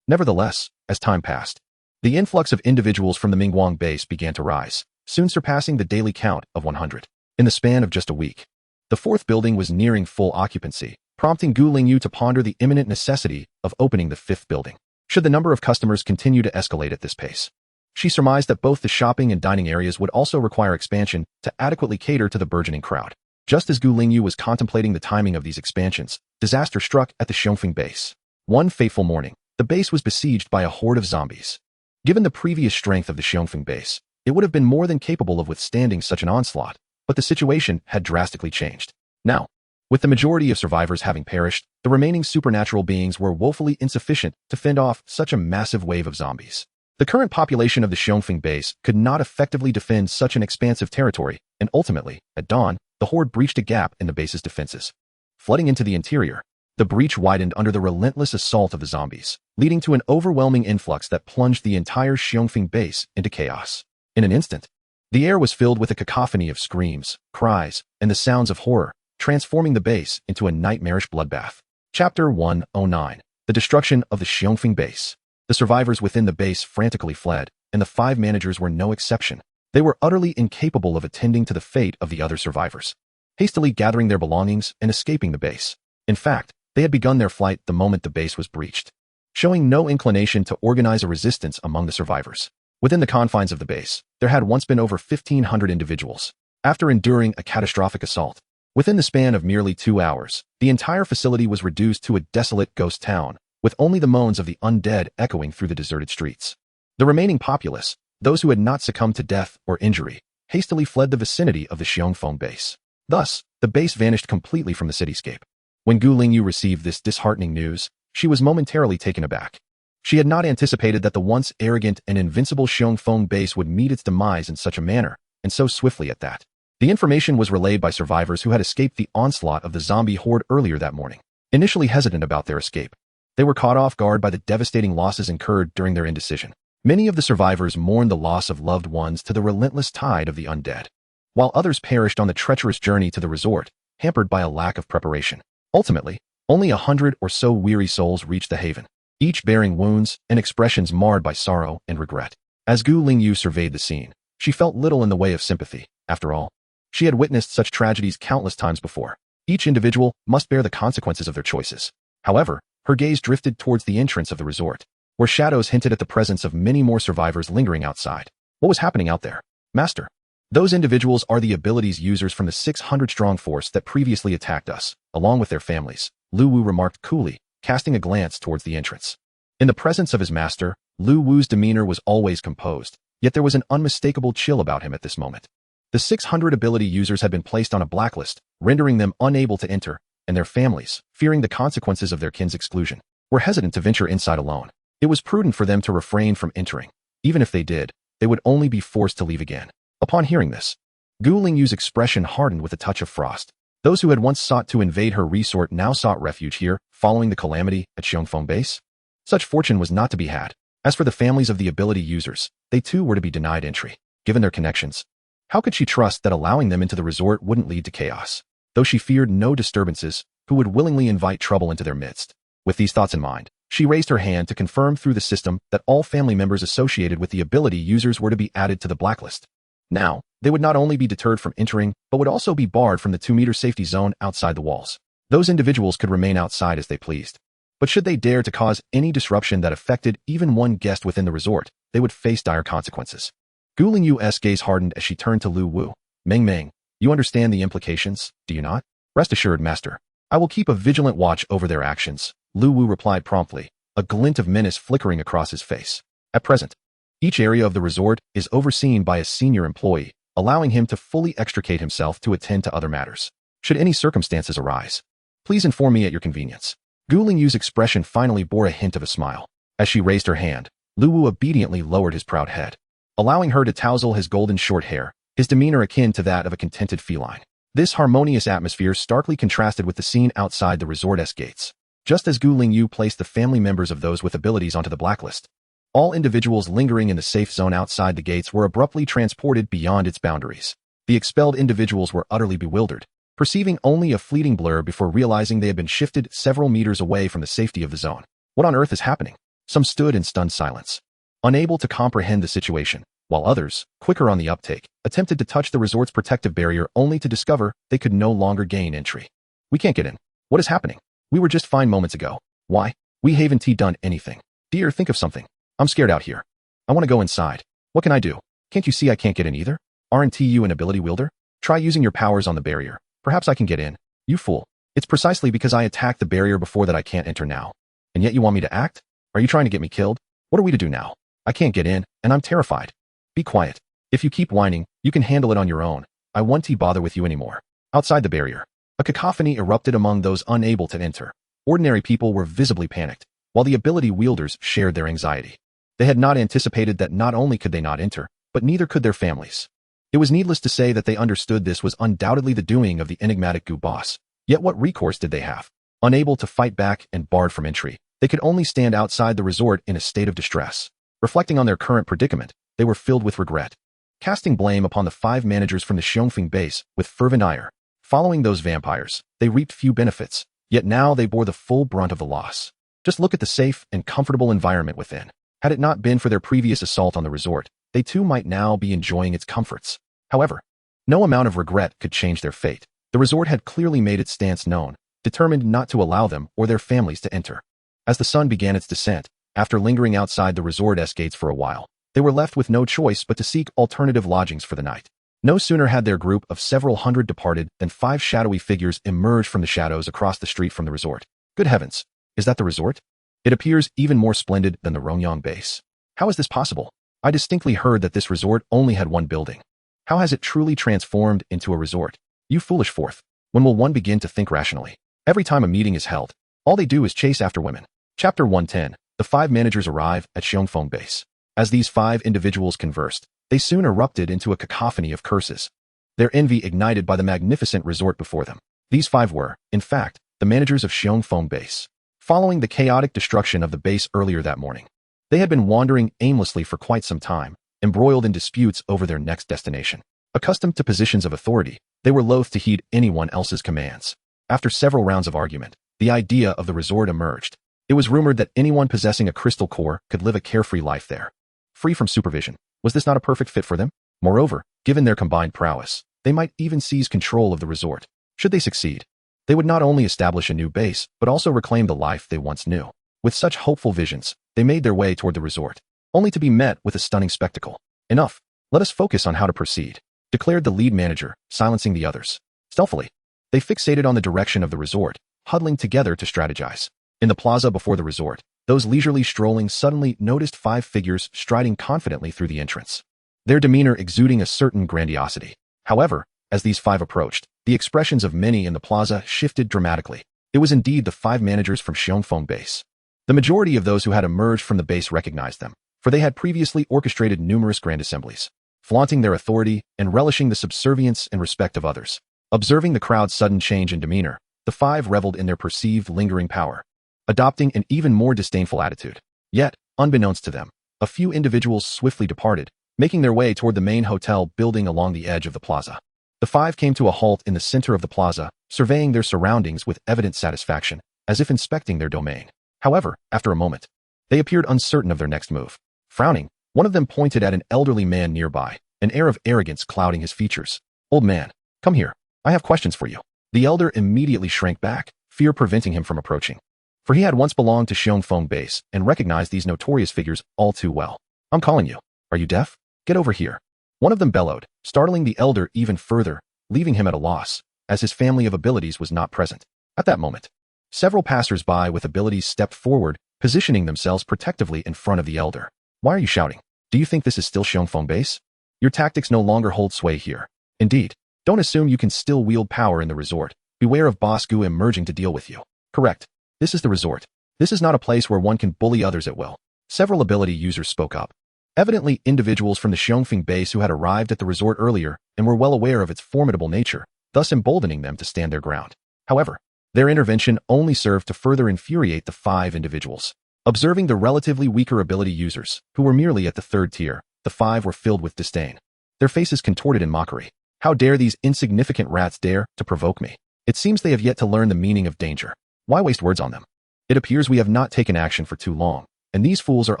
Nevertheless, as time passed, the influx of individuals from the Mingguang base began to rise, soon surpassing the daily count of 100. In the span of just a week, the 4th building was nearing full occupancy, prompting Lingyu to ponder the imminent necessity of opening the 5th building. Should the number of customers continue to escalate at this pace, she surmised that both the shopping and dining areas would also require expansion to adequately cater to the burgeoning crowd. Just as Lingyu was contemplating the timing of these expansions, disaster struck at the Xiongfeng base. One fateful morning, the base was besieged by a horde of zombies. Given the previous strength of the Xiongfeng base, it would have been more than capable of withstanding such an onslaught, but the situation had drastically changed. Now, with the majority of survivors having perished, the remaining supernatural beings were woefully insufficient to fend off such a massive wave of zombies. The current population of the Xiongfeng base could not effectively defend such an expansive territory, and ultimately, at dawn, the Horde breached a gap in the base's defenses. Flooding into the interior, the breach widened under the relentless assault of the zombies, leading to an overwhelming influx that plunged the entire Xiongfeng base into chaos. In an instant, the air was filled with a cacophony of screams, cries, and the sounds of horror, transforming the base into a nightmarish bloodbath. Chapter 109. The Destruction of the Xiongfeng Base. The survivors within the base frantically fled, and the 5 managers were no exception. They were utterly incapable of attending to the fate of the other survivors, hastily gathering their belongings and escaping the base. In fact, they had begun their flight the moment the base was breached, showing no inclination to organize a resistance among the survivors. Within the confines of the base, there had once been over 1,500 individuals. After enduring a catastrophic assault, within the span of merely 2 hours, the entire facility was reduced to a desolate ghost town, with only the moans of the undead echoing through the deserted streets. The remaining populace, those who had not succumbed to death or injury, hastily fled the vicinity of the Xiongfeng base. Thus, the base vanished completely from the cityscape. When Lingyu received this disheartening news, she was momentarily taken aback. She had not anticipated that the once arrogant and invincible Xiongfeng base would meet its demise in such a manner, and so swiftly at that. The information was relayed by survivors who had escaped the onslaught of the zombie horde earlier that morning. Initially hesitant about their escape, they were caught off guard by the devastating losses incurred during their indecision. Many of the survivors mourned the loss of loved ones to the relentless tide of the undead, while others perished on the treacherous journey to the resort, hampered by a lack of preparation. Ultimately, Only 100 or so weary souls reached the haven, each bearing wounds and expressions marred by sorrow and regret. As Lingyu surveyed the scene, she felt little in the way of sympathy. After all, she had witnessed such tragedies countless times before. Each individual must bear the consequences of their choices. However, her gaze drifted towards the entrance of the resort, where shadows hinted at the presence of many more survivors lingering outside. What was happening out there? Master. Those individuals are the abilities users from the 600-strong force that previously attacked us, along with their families, Lu Wu remarked coolly, casting a glance towards the entrance. In the presence of his master, Lu Wu's demeanor was always composed, yet there was an unmistakable chill about him at this moment. The 600 ability users had been placed on a blacklist, rendering them unable to enter, and their families, fearing the consequences of their kin's exclusion, were hesitant to venture inside alone. It was prudent for them to refrain from entering. Even if they did, they would only be forced to leave again. Upon hearing this, Lingyu's expression hardened with a touch of frost. Those who had once sought to invade her resort now sought refuge here, following the calamity at Xiongfeng base. Such fortune was not to be had. As for the families of the ability users, they too were to be denied entry. Given their connections, how could she trust that allowing them into the resort wouldn't lead to chaos? Though she feared no disturbances, who would willingly invite trouble into their midst? With these thoughts in mind, she raised her hand to confirm through the system that all family members associated with the ability users were to be added to the blacklist. Now, they would not only be deterred from entering, but would also be barred from the 2-meter safety zone outside the walls. Those individuals could remain outside as they pleased. But should they dare to cause any disruption that affected even one guest within the resort, they would face dire consequences. Lingyu's gaze hardened as she turned to Lu Wu. Meng, you understand the implications, do you not? Rest assured, master. I will keep a vigilant watch over their actions, Lu Wu replied promptly, a glint of menace flickering across his face. At present, each area of the resort is overseen by a senior employee, allowing him to fully extricate himself to attend to other matters. Should any circumstances arise, please inform me at your convenience. Lingyu's expression finally bore a hint of a smile. As she raised her hand, Lu Wu obediently lowered his proud head, allowing her to tousle his golden short hair, his demeanor akin to that of a contented feline. This harmonious atmosphere starkly contrasted with the scene outside the resort's gates. Just as Lingyu placed the family members of those with abilities onto the blacklist, all individuals lingering in the safe zone outside the gates were abruptly transported beyond its boundaries. The expelled individuals were utterly bewildered, perceiving only a fleeting blur before realizing they had been shifted several meters away from the safety of the zone. What on earth is happening? Some stood in stunned silence, unable to comprehend the situation, while others, quicker on the uptake, attempted to touch the resort's protective barrier only to discover they could no longer gain entry. We can't get in. What is happening? We were just fine moments ago. Why? We haven't done anything. Dear, think of something. I'm scared out here. I want to go inside. What can I do? Can't you see I can't get in either? Aren't you an ability wielder? Try using your powers on the barrier. Perhaps I can get in. You fool. It's precisely because I attacked the barrier before that I can't enter now. And yet you want me to act? Are you trying to get me killed? What are we to do now? I can't get in, and I'm terrified. Be quiet. If you keep whining, you can handle it on your own. I won't bother with you anymore. Outside the barrier, a cacophony erupted among those unable to enter. Ordinary people were visibly panicked, while the ability wielders shared their anxiety. They had not anticipated that not only could they not enter, but neither could their families. It was needless to say that they understood this was undoubtedly the doing of the enigmatic Gu boss. Yet what recourse did they have? Unable to fight back and barred from entry, they could only stand outside the resort in a state of distress. Reflecting on their current predicament, they were filled with regret, casting blame upon the 5 managers from the Xiongfeng base with fervent ire. Following those vampires, they reaped few benefits, yet now they bore the full brunt of the loss. Just look at the safe and comfortable environment within. Had it not been for their previous assault on the resort, they too might now be enjoying its comforts. However, no amount of regret could change their fate. The resort had clearly made its stance known, determined not to allow them or their families to enter. As the sun began its descent, after lingering outside the resort's gates for a while, they were left with no choice but to seek alternative lodgings for the night. No sooner had their group of several hundred departed than 5 shadowy figures emerged from the shadows across the street from the resort. Good heavens, is that the resort? It appears even more splendid than the Rongyang base. How is this possible? I distinctly heard that this resort only had one building. How has it truly transformed into a resort? You foolish fourth. When will one begin to think rationally? Every time a meeting is held, all they do is chase after women. Chapter 110. The 5 managers arrive at Xiongfeng base. As these 5 individuals conversed, they soon erupted into a cacophony of curses, their envy ignited by the magnificent resort before them. These 5 were, in fact, the managers of Xiongfeng base. Following the chaotic destruction of the base earlier that morning, they had been wandering aimlessly for quite some time, embroiled in disputes over their next destination. Accustomed to positions of authority, they were loath to heed anyone else's commands. After several rounds of argument, the idea of the resort emerged. It was rumored that anyone possessing a crystal core could live a carefree life there, free from supervision. Was this not a perfect fit for them? Moreover, given their combined prowess, they might even seize control of the resort. Should they succeed, they would not only establish a new base, but also reclaim the life they once knew. With such hopeful visions, they made their way toward the resort, only to be met with a stunning spectacle. Enough. Let us focus on how to proceed, declared the lead manager, silencing the others. Stealthily, they fixated on the direction of the resort, huddling together to strategize. In the plaza before the resort, those leisurely strolling suddenly noticed 5 figures striding confidently through the entrance, their demeanor exuding a certain grandiosity. However, as these 5 approached, the expressions of many in the plaza shifted dramatically. It was indeed the 5 managers from Xiongfeng base. The majority of those who had emerged from the base recognized them, for they had previously orchestrated numerous grand assemblies, flaunting their authority and relishing the subservience and respect of others. Observing the crowd's sudden change in demeanor, the 5 reveled in their perceived lingering power, adopting an even more disdainful attitude. Yet, unbeknownst to them, a few individuals swiftly departed, making their way toward the main hotel building along the edge of the plaza. The 5 came to a halt in the center of the plaza, surveying their surroundings with evident satisfaction, as if inspecting their domain. However, after a moment, they appeared uncertain of their next move. Frowning, one of them pointed at an elderly man nearby, an air of arrogance clouding his features. "Old man, come here. I have questions for you." The elder immediately shrank back, fear preventing him from approaching, for he had once belonged to Xiongfeng base and recognized these notorious figures all too well. "I'm calling you. Are you deaf? Get over here." One of them bellowed, startling the elder even further, leaving him at a loss, as his family of abilities was not present. At that moment, several passers-by with abilities stepped forward, positioning themselves protectively in front of the elder. "Why are you shouting? Do you think this is still Xiongfeng base? Your tactics no longer hold sway here. Indeed, don't assume you can still wield power in the resort. Beware of Boss Gu emerging to deal with you." "Correct. This is the resort. This is not a place where one can bully others at will." Several ability users spoke up. Evidently individuals from the Xiongfeng base who had arrived at the resort earlier and were well aware of its formidable nature, thus emboldening them to stand their ground. However, their intervention only served to further infuriate the 5 individuals. Observing the relatively weaker ability users, who were merely at the 3rd tier, the 5 were filled with disdain. Their faces contorted in mockery. "How dare these insignificant rats dare to provoke me? It seems they have yet to learn the meaning of danger. Why waste words on them? It appears we have not taken action for too long, and these fools are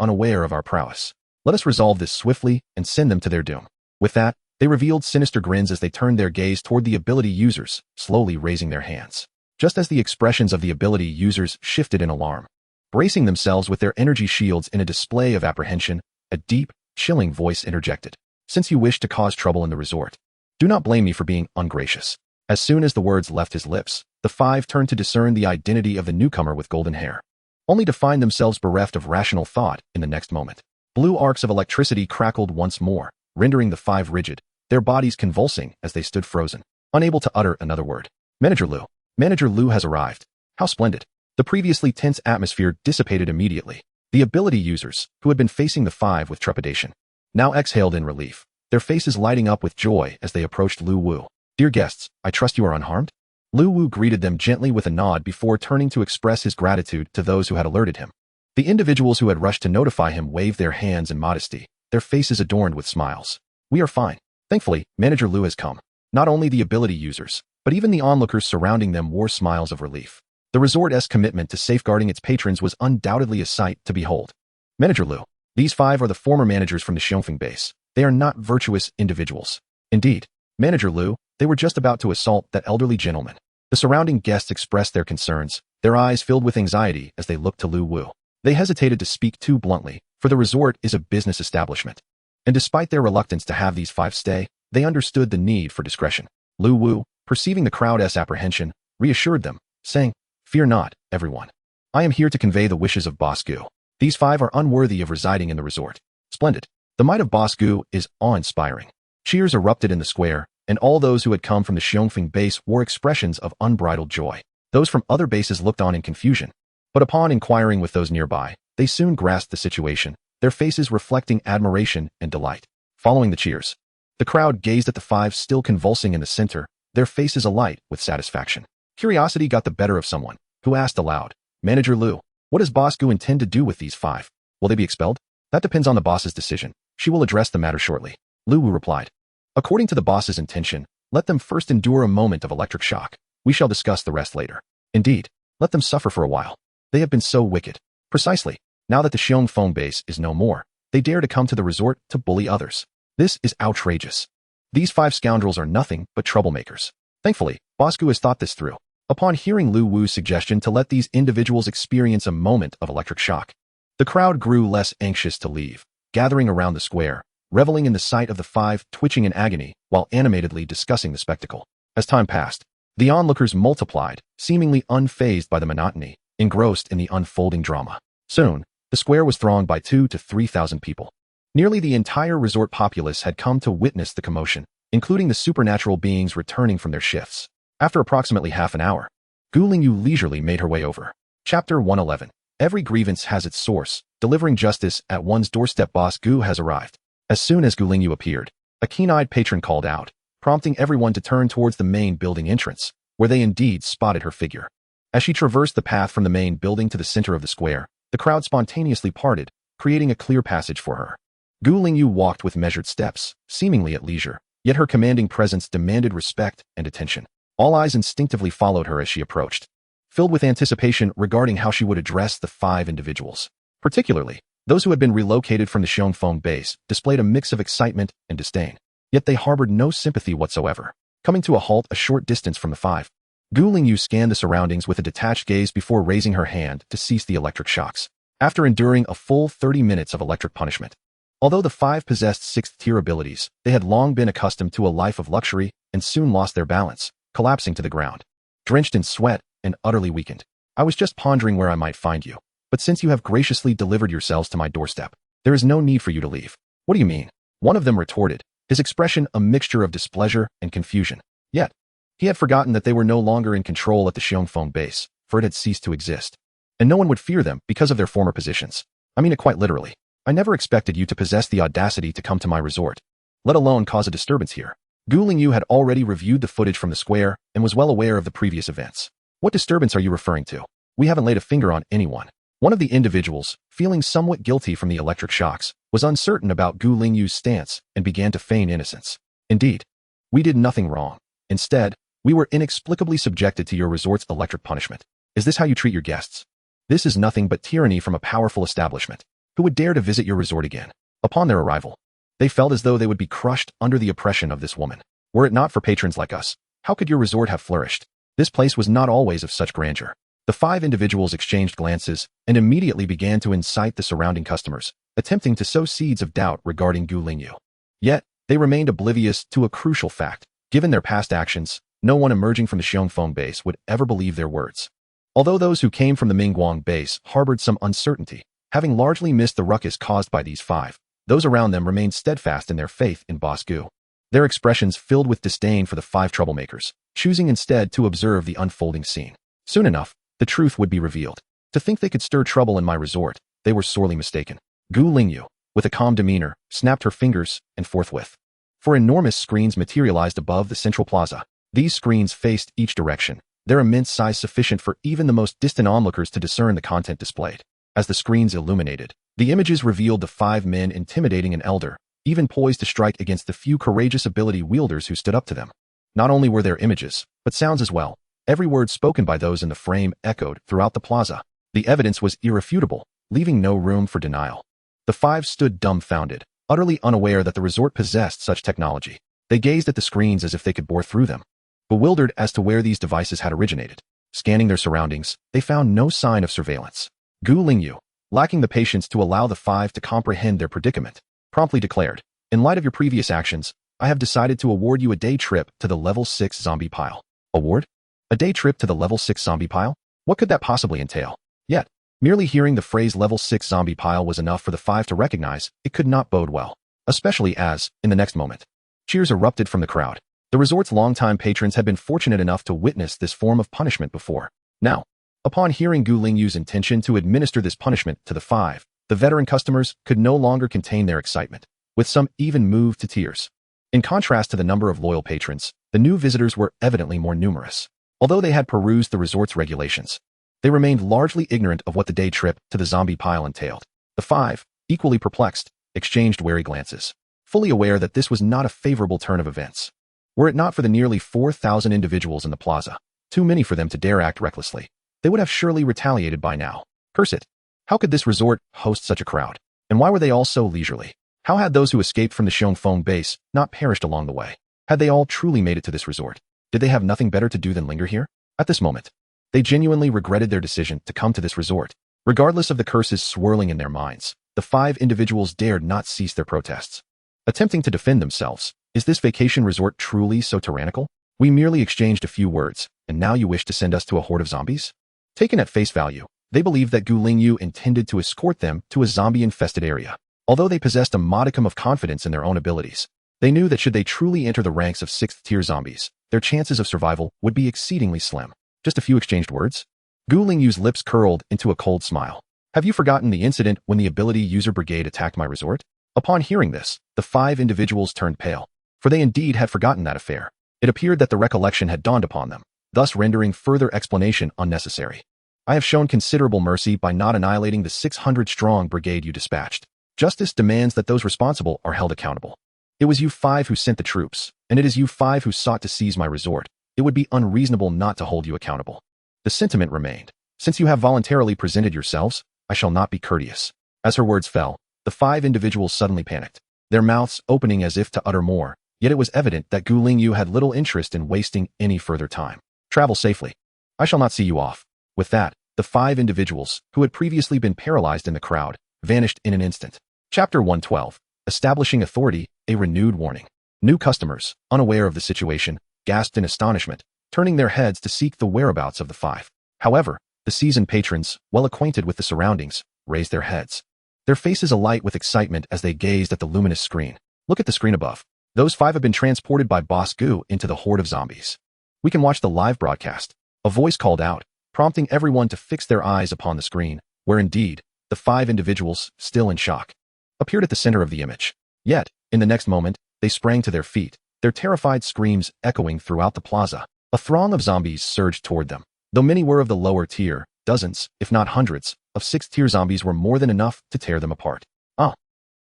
unaware of our prowess. Let us resolve this swiftly and send them to their doom." With that, they revealed sinister grins as they turned their gaze toward the ability users, slowly raising their hands. Just as the expressions of the ability users shifted in alarm, bracing themselves with their energy shields in a display of apprehension, a deep, chilling voice interjected. "Since you wish to cause trouble in the resort, do not blame me for being ungracious." As soon as the words left his lips, the 5 turned to discern the identity of the newcomer with golden hair, only to find themselves bereft of rational thought in the next moment. Blue arcs of electricity crackled once more, rendering the 5 rigid, their bodies convulsing as they stood frozen, unable to utter another word. "Manager Lu. Manager Lu has arrived. How splendid." The previously tense atmosphere dissipated immediately. The ability users, who had been facing the 5 with trepidation, now exhaled in relief, their faces lighting up with joy as they approached Lu Wu. "Dear guests, I trust you are unharmed?" Lu Wu greeted them gently with a nod before turning to express his gratitude to those who had alerted him. The individuals who had rushed to notify him waved their hands in modesty, their faces adorned with smiles. "We are fine. Thankfully, Manager Lu has come." Not only the ability users, but even the onlookers surrounding them wore smiles of relief. The resort's commitment to safeguarding its patrons was undoubtedly a sight to behold. "Manager Lu, these 5 are the former managers from the Xiongfeng base. They are not virtuous individuals." "Indeed, Manager Lu, they were just about to assault that elderly gentleman." The surrounding guests expressed their concerns, their eyes filled with anxiety as they looked to Lu Wu. They hesitated to speak too bluntly, for the resort is a business establishment. And despite their reluctance to have these 5 stay, they understood the need for discretion. Lu Wu, perceiving the crowd's apprehension, reassured them, saying, "Fear not, everyone. I am here to convey the wishes of Boss Gu. These 5 are unworthy of residing in the resort." Splendid. The might of Boss Gu is awe-inspiring. Cheers erupted in the square, and all those who had come from the Xiongfeng base wore expressions of unbridled joy. Those from other bases looked on in confusion, but upon inquiring with those nearby, they soon grasped the situation, their faces reflecting admiration and delight. Following the cheers, the crowd gazed at the 5 still convulsing in the center, their faces alight with satisfaction. Curiosity got the better of someone, who asked aloud, "Manager Lu, what does Boss Gu intend to do with these 5? Will they be expelled?" "That depends on the boss's decision. She will address the matter shortly," Lu Wu replied. "According to the boss's intention, let them first endure a moment of electric shock. We shall discuss the rest later." Indeed, Let them suffer for a while. They have been so wicked. Precisely. Now that the Xiong phone base is no more, they dare to come to the resort to bully others. This is outrageous. These 5 scoundrels are nothing but troublemakers. Thankfully, Boss Gu has thought this through. Upon hearing Lu Wu's suggestion to let these individuals experience a moment of electric shock, the crowd grew less anxious to leave, gathering around the square, reveling in the sight of the 5 twitching in agony while animatedly discussing the spectacle. As time passed, the onlookers multiplied, seemingly unfazed by the monotony, engrossed in the unfolding drama. Soon, the square was thronged by 2,000 to 3,000 people. Nearly the entire resort populace had come to witness the commotion, including the supernatural beings returning from their shifts. After approximately half an hour, Gu Lingyu leisurely made her way over. Chapter 111. Every grievance has its source. Delivering justice at one's doorstep. Boss Gu has arrived. As soon as Gu Lingyu appeared, a keen-eyed patron called out, prompting everyone to turn towards the main building entrance, where they indeed spotted her figure. As she traversed the path from the main building to the center of the square, the crowd spontaneously parted, creating a clear passage for her. Gu Lingyu walked with measured steps, seemingly at leisure, yet her commanding presence demanded respect and attention. All eyes instinctively followed her as she approached, filled with anticipation regarding how she would address the 5 individuals. Particularly, those who had been relocated from the Xiongfeng base displayed a mix of excitement and disdain, yet they harbored no sympathy whatsoever. Coming to a halt a short distance from the 5, Gu Lingyu scanned the surroundings with a detached gaze before raising her hand to cease the electric shocks. After enduring a full 30 minutes of electric punishment, although the 5 possessed 6th-tier abilities, they had long been accustomed to a life of luxury and soon lost their balance, collapsing to the ground, drenched in sweat and utterly weakened. I was just pondering where I might find you, but since you have graciously delivered yourselves to my doorstep, there is no need for you to leave. What do you mean? One of them retorted, his expression a mixture of displeasure and confusion. Yet, he had forgotten that they were no longer in control at the Xiongfeng base, for it had ceased to exist. And no one would fear them because of their former positions. I mean it quite literally. I never expected you to possess the audacity to come to my resort, let alone cause a disturbance here. Gu Lingyu had already reviewed the footage from the square and was well aware of the previous events. What disturbance are you referring to? We haven't laid a finger on anyone. One of the individuals, feeling somewhat guilty from the electric shocks, was uncertain about Gu Lingyu's stance and began to feign innocence. Indeed, we did nothing wrong. Instead, we were inexplicably subjected to your resort's electric punishment. Is this how you treat your guests? This is nothing but tyranny from a powerful establishment. Who would dare to visit your resort again? Upon their arrival, they felt as though they would be crushed under the oppression of this woman. Were it not for patrons like us, how could your resort have flourished? This place was not always of such grandeur. The 5 individuals exchanged glances and immediately began to incite the surrounding customers, attempting to sow seeds of doubt regarding Gu Lingyu. Yet, they remained oblivious to a crucial fact. Given their past actions, no one emerging from the Xiongfeng base would ever believe their words. Although those who came from the Mingguang base harbored some uncertainty, having largely missed the ruckus caused by these 5, those around them remained steadfast in their faith in Boss Gu. Their expressions filled with disdain for the 5 troublemakers, choosing instead to observe the unfolding scene. Soon enough, the truth would be revealed. To think they could stir trouble in my resort, they were sorely mistaken. Gu Lingyu, with a calm demeanor, snapped her fingers, and forthwith, 4 enormous screens materialized above the central plaza. These screens faced each direction, their immense size sufficient for even the most distant onlookers to discern the content displayed. As the screens illuminated, the images revealed the 5 men intimidating an elder, even poised to strike against the few courageous ability wielders who stood up to them. Not only were there images, but sounds as well. Every word spoken by those in the frame echoed throughout the plaza. The evidence was irrefutable, leaving no room for denial. The 5 stood dumbfounded, utterly unaware that the resort possessed such technology. They gazed at the screens as if they could bore through them, bewildered as to where these devices had originated. Scanning their surroundings, they found no sign of surveillance. Gu Lingyu, lacking the patience to allow the 5 to comprehend their predicament, promptly declared, in light of your previous actions, I have decided to award you a day trip to the level 6 zombie pile. Award? A day trip to the level 6 zombie pile? What could that possibly entail? Yet, merely hearing the phrase level 6 zombie pile was enough for the 5 to recognize it could not bode well, especially as, in the next moment, cheers erupted from the crowd. The resort's longtime patrons had been fortunate enough to witness this form of punishment before. Now, upon hearing Gu Lingyu's intention to administer this punishment to the 5, the veteran customers could no longer contain their excitement, with some even moved to tears. In contrast to the number of loyal patrons, the new visitors were evidently more numerous. Although they had perused the resort's regulations, they remained largely ignorant of what the day trip to the zombie pile entailed. The 5, equally perplexed, exchanged wary glances, fully aware that this was not a favorable turn of events. Were it not for the nearly 4,000 individuals in the plaza, too many for them to dare act recklessly, they would have surely retaliated by now. Curse it. How could this resort host such a crowd? And why were they all so leisurely? How had those who escaped from the Xiongfeng base not perished along the way? Had they all truly made it to this resort? Did they have nothing better to do than linger here? At this moment, they genuinely regretted their decision to come to this resort. Regardless of the curses swirling in their minds, the 5 individuals dared not cease their protests. Attempting to defend themselves, is this vacation resort truly so tyrannical? We merely exchanged a few words, and now you wish to send us to a horde of zombies? Taken at face value, they believed that Lingyu intended to escort them to a zombie-infested area. Although they possessed a modicum of confidence in their own abilities, they knew that should they truly enter the ranks of 6th-tier zombies, their chances of survival would be exceedingly slim. Just a few exchanged words? Lingyu's lips curled into a cold smile. Have you forgotten the incident when the ability user brigade attacked my resort? Upon hearing this, the 5 individuals turned pale, for they indeed had forgotten that affair. It appeared that the recollection had dawned upon them, thus rendering further explanation unnecessary. I have shown considerable mercy by not annihilating the 600-strong brigade you dispatched. Justice demands that those responsible are held accountable. It was you 5 who sent the troops, and it is you 5 who sought to seize my resort. It would be unreasonable not to hold you accountable. The sentiment remained. Since you have voluntarily presented yourselves, I shall not be courteous. As her words fell, the 5 individuals suddenly panicked, their mouths opening as if to utter more, yet it was evident that Lingyu had little interest in wasting any further time. Travel safely. I shall not see you off. With that, the 5 individuals, who had previously been paralyzed in the crowd, vanished in an instant. Chapter 112. Establishing Authority, a renewed warning. New customers, unaware of the situation, gasped in astonishment, turning their heads to seek the whereabouts of the 5. However, the seasoned patrons, well acquainted with the surroundings, raised their heads, their faces alight with excitement as they gazed at the luminous screen. Look at the screen above. Those 5 have been transported by Boss Gu into the horde of zombies. We can watch the live broadcast. A voice called out, prompting everyone to fix their eyes upon the screen, where indeed, the 5 individuals, still in shock, appeared at the center of the image. Yet, in the next moment, they sprang to their feet, their terrified screams echoing throughout the plaza. A throng of zombies surged toward them. Though many were of the lower tier, dozens, if not hundreds, of 6th-tier zombies were more than enough to tear them apart. Ah,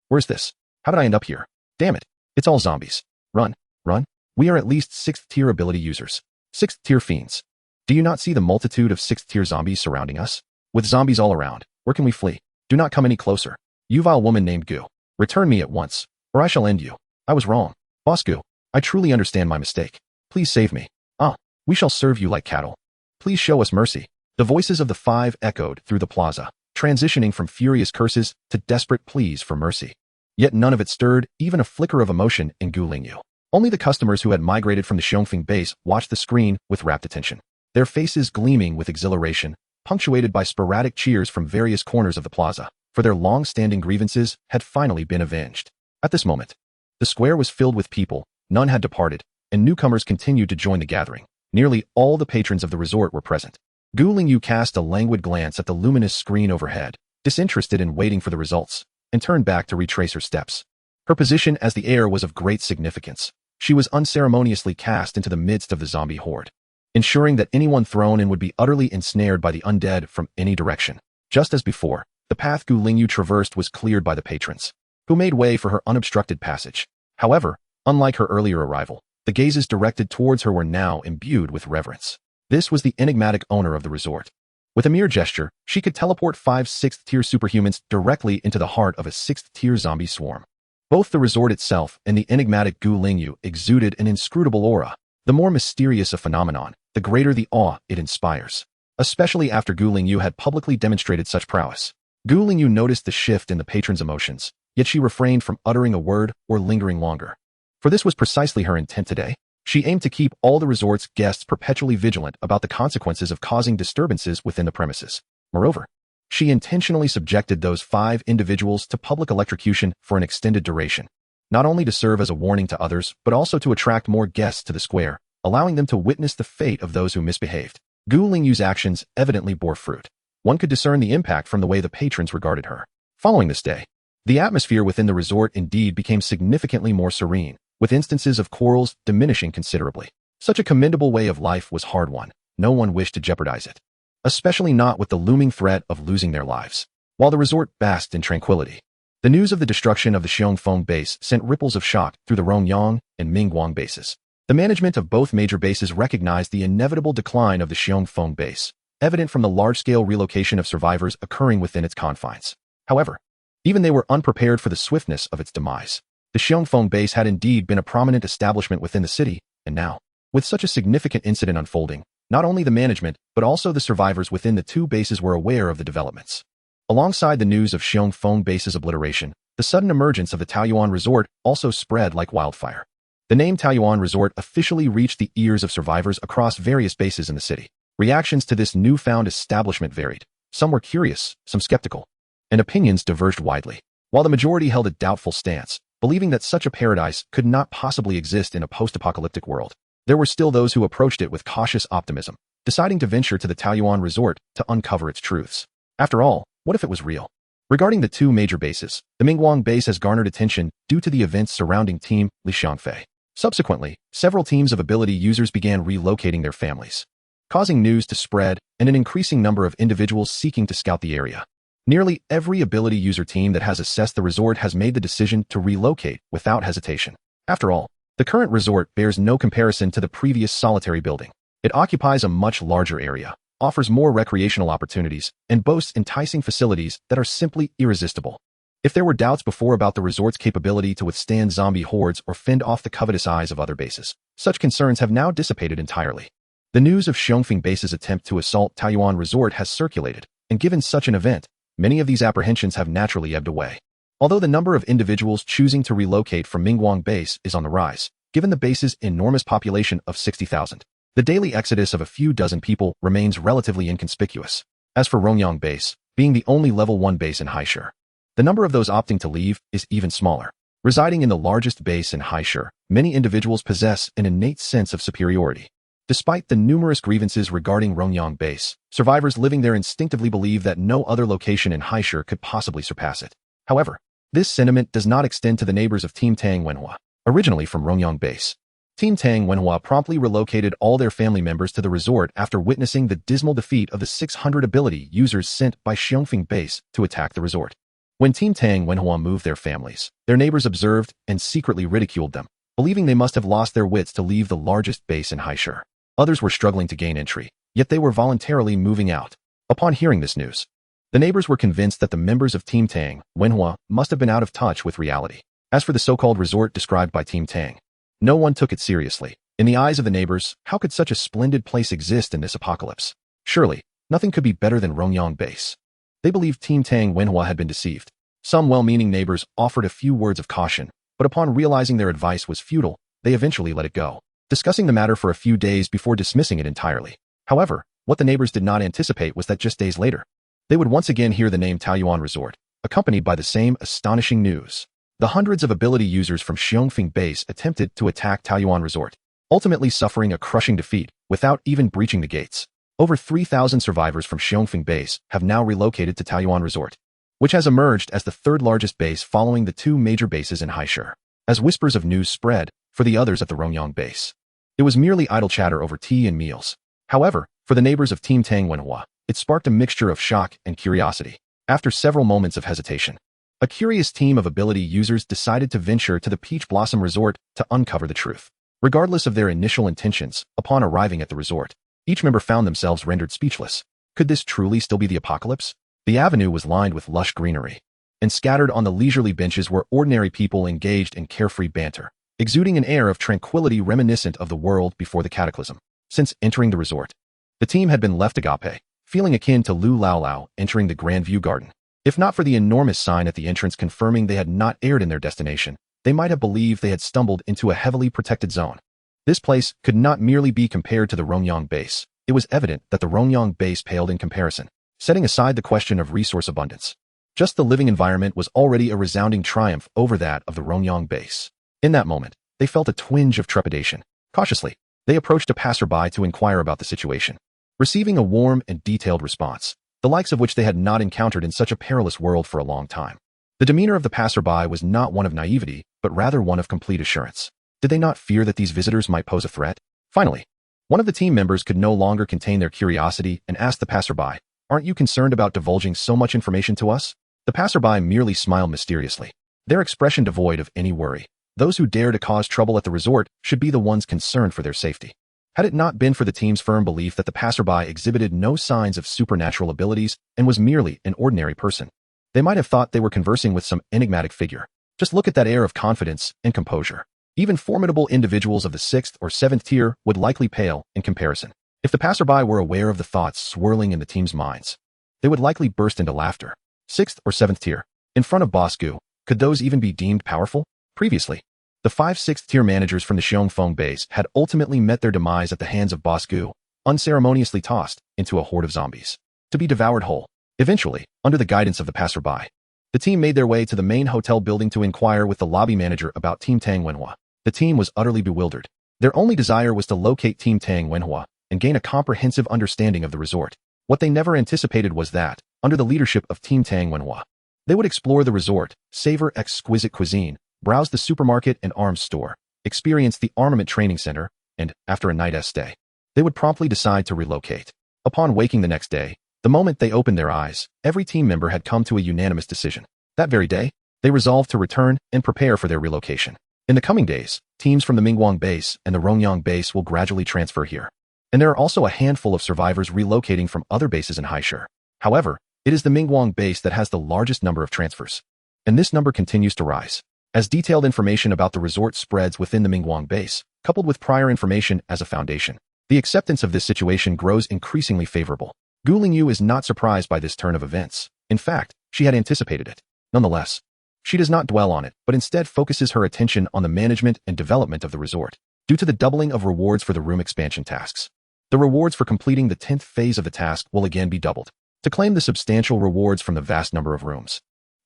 where's this? How did I end up here? Damn it, it's all zombies. Run, run. We are at least 6th-tier ability users. 6th-tier fiends. Do you not see the multitude of 6th-tier zombies surrounding us? With zombies all around, where can we flee? Do not come any closer. You vile woman named Gu. Return me at once, or I shall end you. I was wrong. Boss Gu, I truly understand my mistake. Please save me. Ah, we shall serve you like cattle. Please show us mercy. The voices of the 5 echoed through the plaza, transitioning from furious curses to desperate pleas for mercy. Yet none of it stirred even a flicker of emotion in Lingyu. Only the customers who had migrated from the Xiongfeng base watched the screen with rapt attention, their faces gleaming with exhilaration, punctuated by sporadic cheers from various corners of the plaza, for their long-standing grievances had finally been avenged. At this moment, the square was filled with people, none had departed, and newcomers continued to join the gathering. Nearly all the patrons of the resort were present. Lingyu cast a languid glance at the luminous screen overhead, disinterested in waiting for the results, and turned back to retrace her steps. Her position as the heir was of great significance. She was unceremoniously cast into the midst of the zombie horde, ensuring that anyone thrown in would be utterly ensnared by the undead from any direction. Just as before, the path Lingyu traversed was cleared by the patrons, who made way for her unobstructed passage. However, unlike her earlier arrival, the gazes directed towards her were now imbued with reverence. This was the enigmatic owner of the resort. With a mere gesture, she could teleport 5 6th-tier superhumans directly into the heart of a 6th-tier zombie swarm. Both the resort itself and the enigmatic Lingyu exuded an inscrutable aura. The more mysterious a phenomenon, the greater the awe it inspires. Especially after Lingyu had publicly demonstrated such prowess. Lingyu noticed the shift in the patron's emotions, yet she refrained from uttering a word or lingering longer. For this was precisely her intent today. She aimed to keep all the resort's guests perpetually vigilant about the consequences of causing disturbances within the premises. Moreover, she intentionally subjected those 5 individuals to public electrocution for an extended duration, not only to serve as a warning to others, but also to attract more guests to the square, allowing them to witness the fate of those who misbehaved. Lingyu's actions evidently bore fruit. One could discern the impact from the way the patrons regarded her. Following this day, the atmosphere within the resort indeed became significantly more serene, with instances of quarrels diminishing considerably. Such a commendable way of life was hard won. No one wished to jeopardize it, especially not with the looming threat of losing their lives. While the resort basked in tranquility, the news of the destruction of the Xiongfeng base sent ripples of shock through the Rongyang and Mingguang bases. The management of both major bases recognized the inevitable decline of the Xiongfeng base, evident from the large-scale relocation of survivors occurring within its confines. However, even they were unprepared for the swiftness of its demise. The Xiongfeng base had indeed been a prominent establishment within the city, and now, with such a significant incident unfolding, not only the management, but also the survivors within the two bases were aware of the developments. Alongside the news of Xiongfeng base's obliteration, the sudden emergence of the Taoyuan Resort also spread like wildfire. The name Taoyuan Resort officially reached the ears of survivors across various bases in the city. Reactions to this newfound establishment varied. Some were curious, some skeptical, and opinions diverged widely. While the majority held a doubtful stance, believing that such a paradise could not possibly exist in a post-apocalyptic world, there were still those who approached it with cautious optimism, deciding to venture to the Taoyuan Resort to uncover its truths. After all, what if it was real? Regarding the two major bases, the Mingguang base has garnered attention due to the events surrounding Team Li Xiangfei. Subsequently, several teams of ability users began relocating their families, causing news to spread and an increasing number of individuals seeking to scout the area. Nearly every ability user team that has assessed the resort has made the decision to relocate without hesitation. After all, the current resort bears no comparison to the previous solitary building. It occupies a much larger area, offers more recreational opportunities, and boasts enticing facilities that are simply irresistible. If there were doubts before about the resort's capability to withstand zombie hordes or fend off the covetous eyes of other bases, such concerns have now dissipated entirely. The news of Xiongfeng base's attempt to assault Taoyuan Resort has circulated, and given such an event, many of these apprehensions have naturally ebbed away. Although the number of individuals choosing to relocate from Mingguang base is on the rise, given the base's enormous population of 60,000, the daily exodus of a few dozen people remains relatively inconspicuous. As for Rongyang base, being the only level 1 base in Haishur, the number of those opting to leave is even smaller. Residing in the largest base in Haishur, many individuals possess an innate sense of superiority. Despite the numerous grievances regarding Rongyang base, survivors living there instinctively believe that no other location in Haishur could possibly surpass it. However, this sentiment does not extend to the neighbors of Team Tang Wenhua, originally from Rongyang base. Team Tang Wenhua promptly relocated all their family members to the resort after witnessing the dismal defeat of the 600 ability users sent by Xiongfeng base to attack the resort. When Team Tang Wenhua moved their families, their neighbors observed and secretly ridiculed them, believing they must have lost their wits to leave the largest base in Haishur. Others were struggling to gain entry, yet they were voluntarily moving out. Upon hearing this news, the neighbors were convinced that the members of Team Tang Wenhua must have been out of touch with reality. As for the so-called resort described by Team Tang, no one took it seriously. In the eyes of the neighbors, how could such a splendid place exist in this apocalypse? Surely, nothing could be better than Rongyang base. They believed Team Tang Wenhua had been deceived. Some well-meaning neighbors offered a few words of caution, but upon realizing their advice was futile, they eventually let it go, discussing the matter for a few days before dismissing it entirely. However, what the neighbors did not anticipate was that just days later, they would once again hear the name Taoyuan Resort, accompanied by the same astonishing news. The hundreds of ability users from Xiongfeng base attempted to attack Taoyuan Resort, ultimately suffering a crushing defeat without even breaching the gates. Over 3,000 survivors from Xiongfeng base have now relocated to Taoyuan Resort, which has emerged as the third largest base following the two major bases in Haishur. As whispers of news spread for the others at the Rongyang base, it was merely idle chatter over tea and meals. However, for the neighbors of Team Tang Wenhua, it sparked a mixture of shock and curiosity. After several moments of hesitation, a curious team of ability users decided to venture to the Peach Blossom Resort to uncover the truth. Regardless of their initial intentions, upon arriving at the resort, each member found themselves rendered speechless. Could this truly still be the apocalypse? The avenue was lined with lush greenery, and scattered on the leisurely benches were ordinary people engaged in carefree banter, exuding an air of tranquility reminiscent of the world before the cataclysm. Since entering the resort, the team had been left agape, feeling akin to Lu Lao Lao entering the Grand View Garden. If not for the enormous sign at the entrance confirming they had not erred in their destination, they might have believed they had stumbled into a heavily protected zone. This place could not merely be compared to the Rongyang base. It was evident that the Rongyang base paled in comparison, setting aside the question of resource abundance. Just the living environment was already a resounding triumph over that of the Rongyang base. In that moment, they felt a twinge of trepidation. Cautiously, they approached a passerby to inquire about the situation, receiving a warm and detailed response, the likes of which they had not encountered in such a perilous world for a long time. The demeanor of the passerby was not one of naivety, but rather one of complete assurance. Did they not fear that these visitors might pose a threat? Finally, one of the team members could no longer contain their curiosity and asked the passerby, "Aren't you concerned about divulging so much information to us?" The passerby merely smiled mysteriously, their expression devoid of any worry. Those who dare to cause trouble at the resort should be the ones concerned for their safety. Had it not been for the team's firm belief that the passerby exhibited no signs of supernatural abilities and was merely an ordinary person, they might have thought they were conversing with some enigmatic figure. Just look at that air of confidence and composure. Even formidable individuals of the 6th or 7th tier would likely pale in comparison. If the passerby were aware of the thoughts swirling in the team's minds, they would likely burst into laughter. 6th or 7th tier. In front of Boss Gu, could those even be deemed powerful? Previously, the 5 6th tier managers from the Xiongfeng base had ultimately met their demise at the hands of Boss Gu, unceremoniously tossed into a horde of zombies, to be devoured whole. Eventually, under the guidance of the passerby, the team made their way to the main hotel building to inquire with the lobby manager about Team Tang Wenhua. The team was utterly bewildered. Their only desire was to locate Team Tang Wenhua and gain a comprehensive understanding of the resort. What they never anticipated was that, under the leadership of Team Tang Wenhua, they would explore the resort, savor exquisite cuisine, browse the supermarket and arms store, experience the armament training center, and, after a night's stay, they would promptly decide to relocate. Upon waking the next day, the moment they opened their eyes, every team member had come to a unanimous decision. That very day, they resolved to return and prepare for their relocation. In the coming days, teams from the Mingguang base and the Rongyang base will gradually transfer here. And there are also a handful of survivors relocating from other bases in Haishur. However, it is the Mingguang base that has the largest number of transfers. And this number continues to rise. As detailed information about the resort spreads within the Mingguang base, coupled with prior information as a foundation, the acceptance of this situation grows increasingly favorable. Gu Lingyu is not surprised by this turn of events. In fact, she had anticipated it. Nonetheless, she does not dwell on it, but instead focuses her attention on the management and development of the resort. Due to the doubling of rewards for the room expansion tasks, the rewards for completing the 10th phase of the task will again be doubled. To claim the substantial rewards from the vast number of rooms,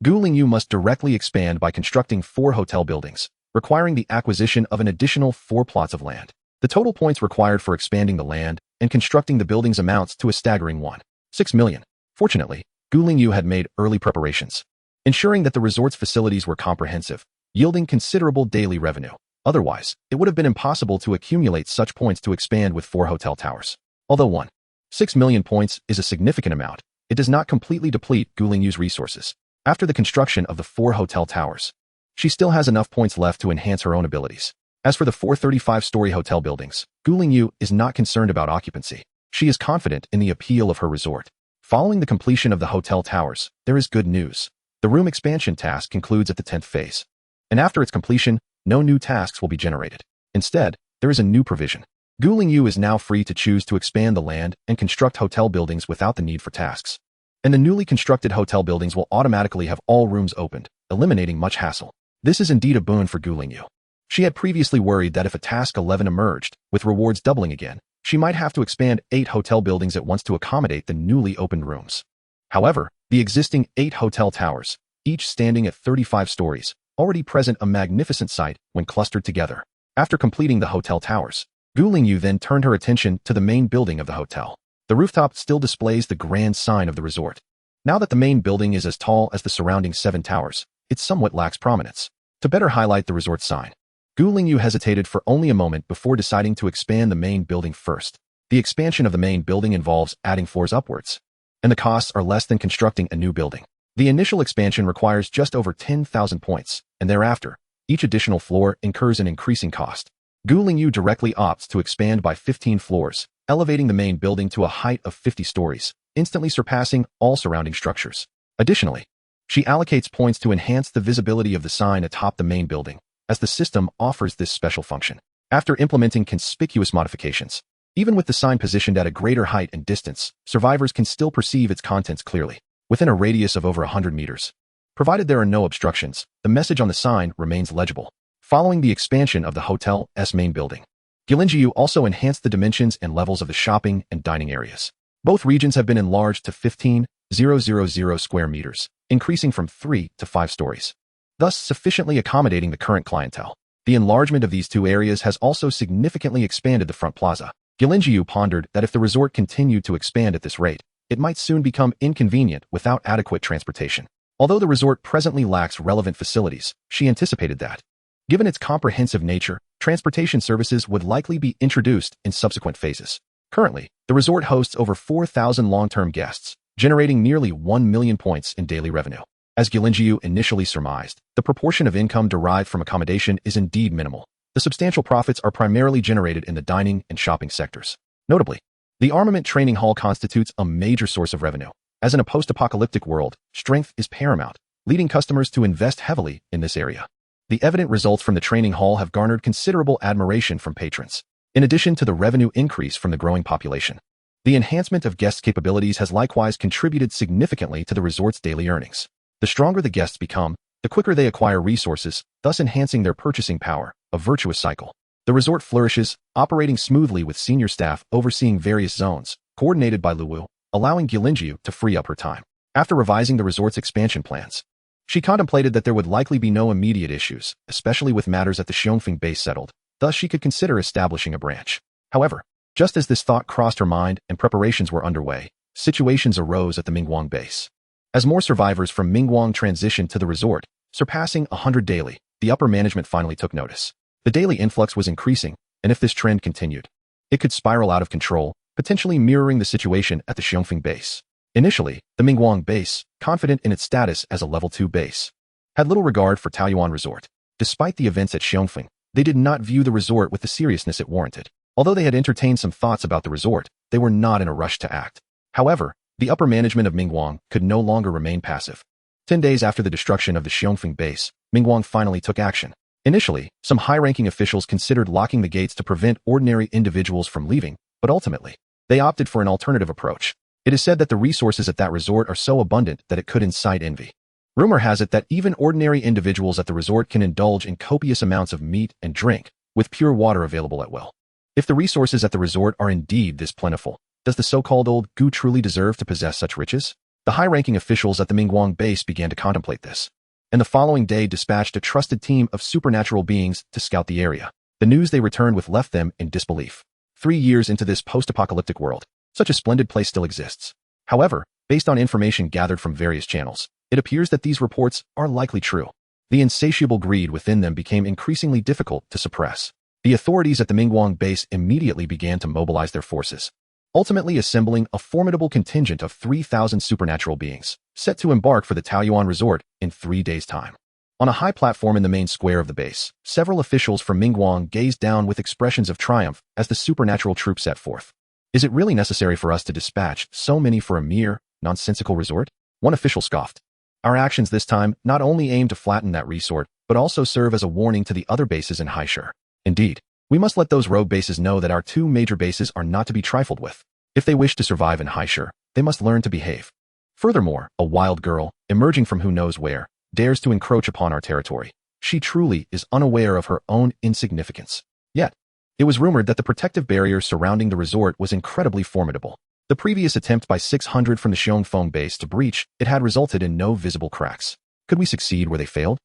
Gu Lingyu must directly expand by constructing 4 hotel buildings, requiring the acquisition of an additional 4 plots of land. The total points required for expanding the land and constructing the buildings amounts to a staggering 1.6 million. Fortunately, Gu Lingyu had made early preparations, ensuring that the resort's facilities were comprehensive, yielding considerable daily revenue. Otherwise, it would have been impossible to accumulate such points to expand with 4 hotel towers. Although 1.6 million points is a significant amount, it does not completely deplete Gu Lingyu's resources. After the construction of the 4 hotel towers, she still has enough points left to enhance her own abilities. As for the 4 35-story hotel buildings, Gu Lingyu is not concerned about occupancy. She is confident in the appeal of her resort. Following the completion of the hotel towers, there is good news. The room expansion task concludes at the 10th phase. And after its completion, no new tasks will be generated. Instead, there is a new provision. Gu Lingyu is now free to choose to expand the land and construct hotel buildings without the need for tasks. And the newly constructed hotel buildings will automatically have all rooms opened, eliminating much hassle. This is indeed a boon for Gu Lingyu. She had previously worried that if a task 11 emerged, with rewards doubling again, she might have to expand 8 hotel buildings at once to accommodate the newly opened rooms. However, the existing 8 hotel towers, each standing at 35 stories, already present a magnificent sight when clustered together. After completing the hotel towers, Gu Lingyu then turned her attention to the main building of the hotel. The rooftop still displays the grand sign of the resort. Now that the main building is as tall as the surrounding 7 towers, it somewhat lacks prominence. To better highlight the resort sign, Gu Lingyu hesitated for only a moment before deciding to expand the main building first. The expansion of the main building involves adding floors upwards, and the costs are less than constructing a new building. The initial expansion requires just over 10,000 points, and thereafter, each additional floor incurs an increasing cost. Gu Lingyu directly opts to expand by 15 floors, elevating the main building to a height of 50 stories, instantly surpassing all surrounding structures. Additionally, she allocates points to enhance the visibility of the sign atop the main building, as the system offers this special function. After implementing conspicuous modifications, even with the sign positioned at a greater height and distance, survivors can still perceive its contents clearly, within a radius of over 100 meters. Provided there are no obstructions, the message on the sign remains legible. Following the expansion of the hotel's main building, Lingyu also enhanced the dimensions and levels of the shopping and dining areas. Both regions have been enlarged to 15,000 square meters, increasing from 3 to 5 stories, thus sufficiently accommodating the current clientele. The enlargement of these 2 areas has also significantly expanded the front plaza. Lingyu pondered that if the resort continued to expand at this rate, it might soon become inconvenient without adequate transportation. Although the resort presently lacks relevant facilities, she anticipated that, given its comprehensive nature, transportation services would likely be introduced in subsequent phases. Currently, the resort hosts over 4,000 long-term guests, generating nearly 1 million points in daily revenue. As Lingyu initially surmised, the proportion of income derived from accommodation is indeed minimal. The substantial profits are primarily generated in the dining and shopping sectors. Notably, the armament training hall constitutes a major source of revenue. As in a post-apocalyptic world, strength is paramount, leading customers to invest heavily in this area. The evident results from the training hall have garnered considerable admiration from patrons, in addition to the revenue increase from the growing population. The enhancement of guest capabilities has likewise contributed significantly to the resort's daily earnings. The stronger the guests become, the quicker they acquire resources, thus enhancing their purchasing power, a virtuous cycle. The resort flourishes, operating smoothly with senior staff overseeing various zones, coordinated by Lingyu, allowing Lingyu to free up her time. After revising the resort's expansion plans, she contemplated that there would likely be no immediate issues, especially with matters at the Xiongfeng base settled, thus she could consider establishing a branch. However, just as this thought crossed her mind and preparations were underway, situations arose at the Mingguang base. As more survivors from Mingguang transitioned to the resort, surpassing 100 daily, the upper management finally took notice. The daily influx was increasing, and if this trend continued, it could spiral out of control, potentially mirroring the situation at the Xiongfeng base. Initially, the Mingguang base, confident in its status as a level 2 base, had little regard for Taoyuan Resort. Despite the events at Xiongfeng, they did not view the resort with the seriousness it warranted. Although they had entertained some thoughts about the resort, they were not in a rush to act. However, the upper management of Mingguang could no longer remain passive. 10 days after the destruction of the Xiongfeng base, Mingguang finally took action. Initially, some high-ranking officials considered locking the gates to prevent ordinary individuals from leaving, but ultimately, they opted for an alternative approach. It is said that the resources at that resort are so abundant that it could incite envy. Rumor has it that even ordinary individuals at the resort can indulge in copious amounts of meat and drink, with pure water available at will. If the resources at the resort are indeed this plentiful, does the so-called old Gu truly deserve to possess such riches? The high-ranking officials at the Mingguang base began to contemplate this, and the following day dispatched a trusted team of supernatural beings to scout the area. The news they returned with left them in disbelief. 3 years into this post-apocalyptic world, such a splendid place still exists. However, based on information gathered from various channels, it appears that these reports are likely true. The insatiable greed within them became increasingly difficult to suppress. The authorities at the Mingguang base immediately began to mobilize their forces, ultimately assembling a formidable contingent of 3,000 supernatural beings, set to embark for the Taoyuan Resort in 3 days' time. On a high platform in the main square of the base, several officials from Mingguang gazed down with expressions of triumph as the supernatural troop set forth. Is it really necessary for us to dispatch so many for a mere, nonsensical resort? One official scoffed. Our actions this time not only aim to flatten that resort, but also serve as a warning to the other bases in Haishur. Indeed, we must let those rogue bases know that our 2 major bases are not to be trifled with. If they wish to survive in Haishur, they must learn to behave. Furthermore, a wild girl, emerging from who knows where, dares to encroach upon our territory. She truly is unaware of her own insignificance. Yet, it was rumored that the protective barrier surrounding the resort was incredibly formidable. The previous attempt by 600 from the Xiongfeng base to breach it had resulted in no visible cracks. Could we succeed where they failed?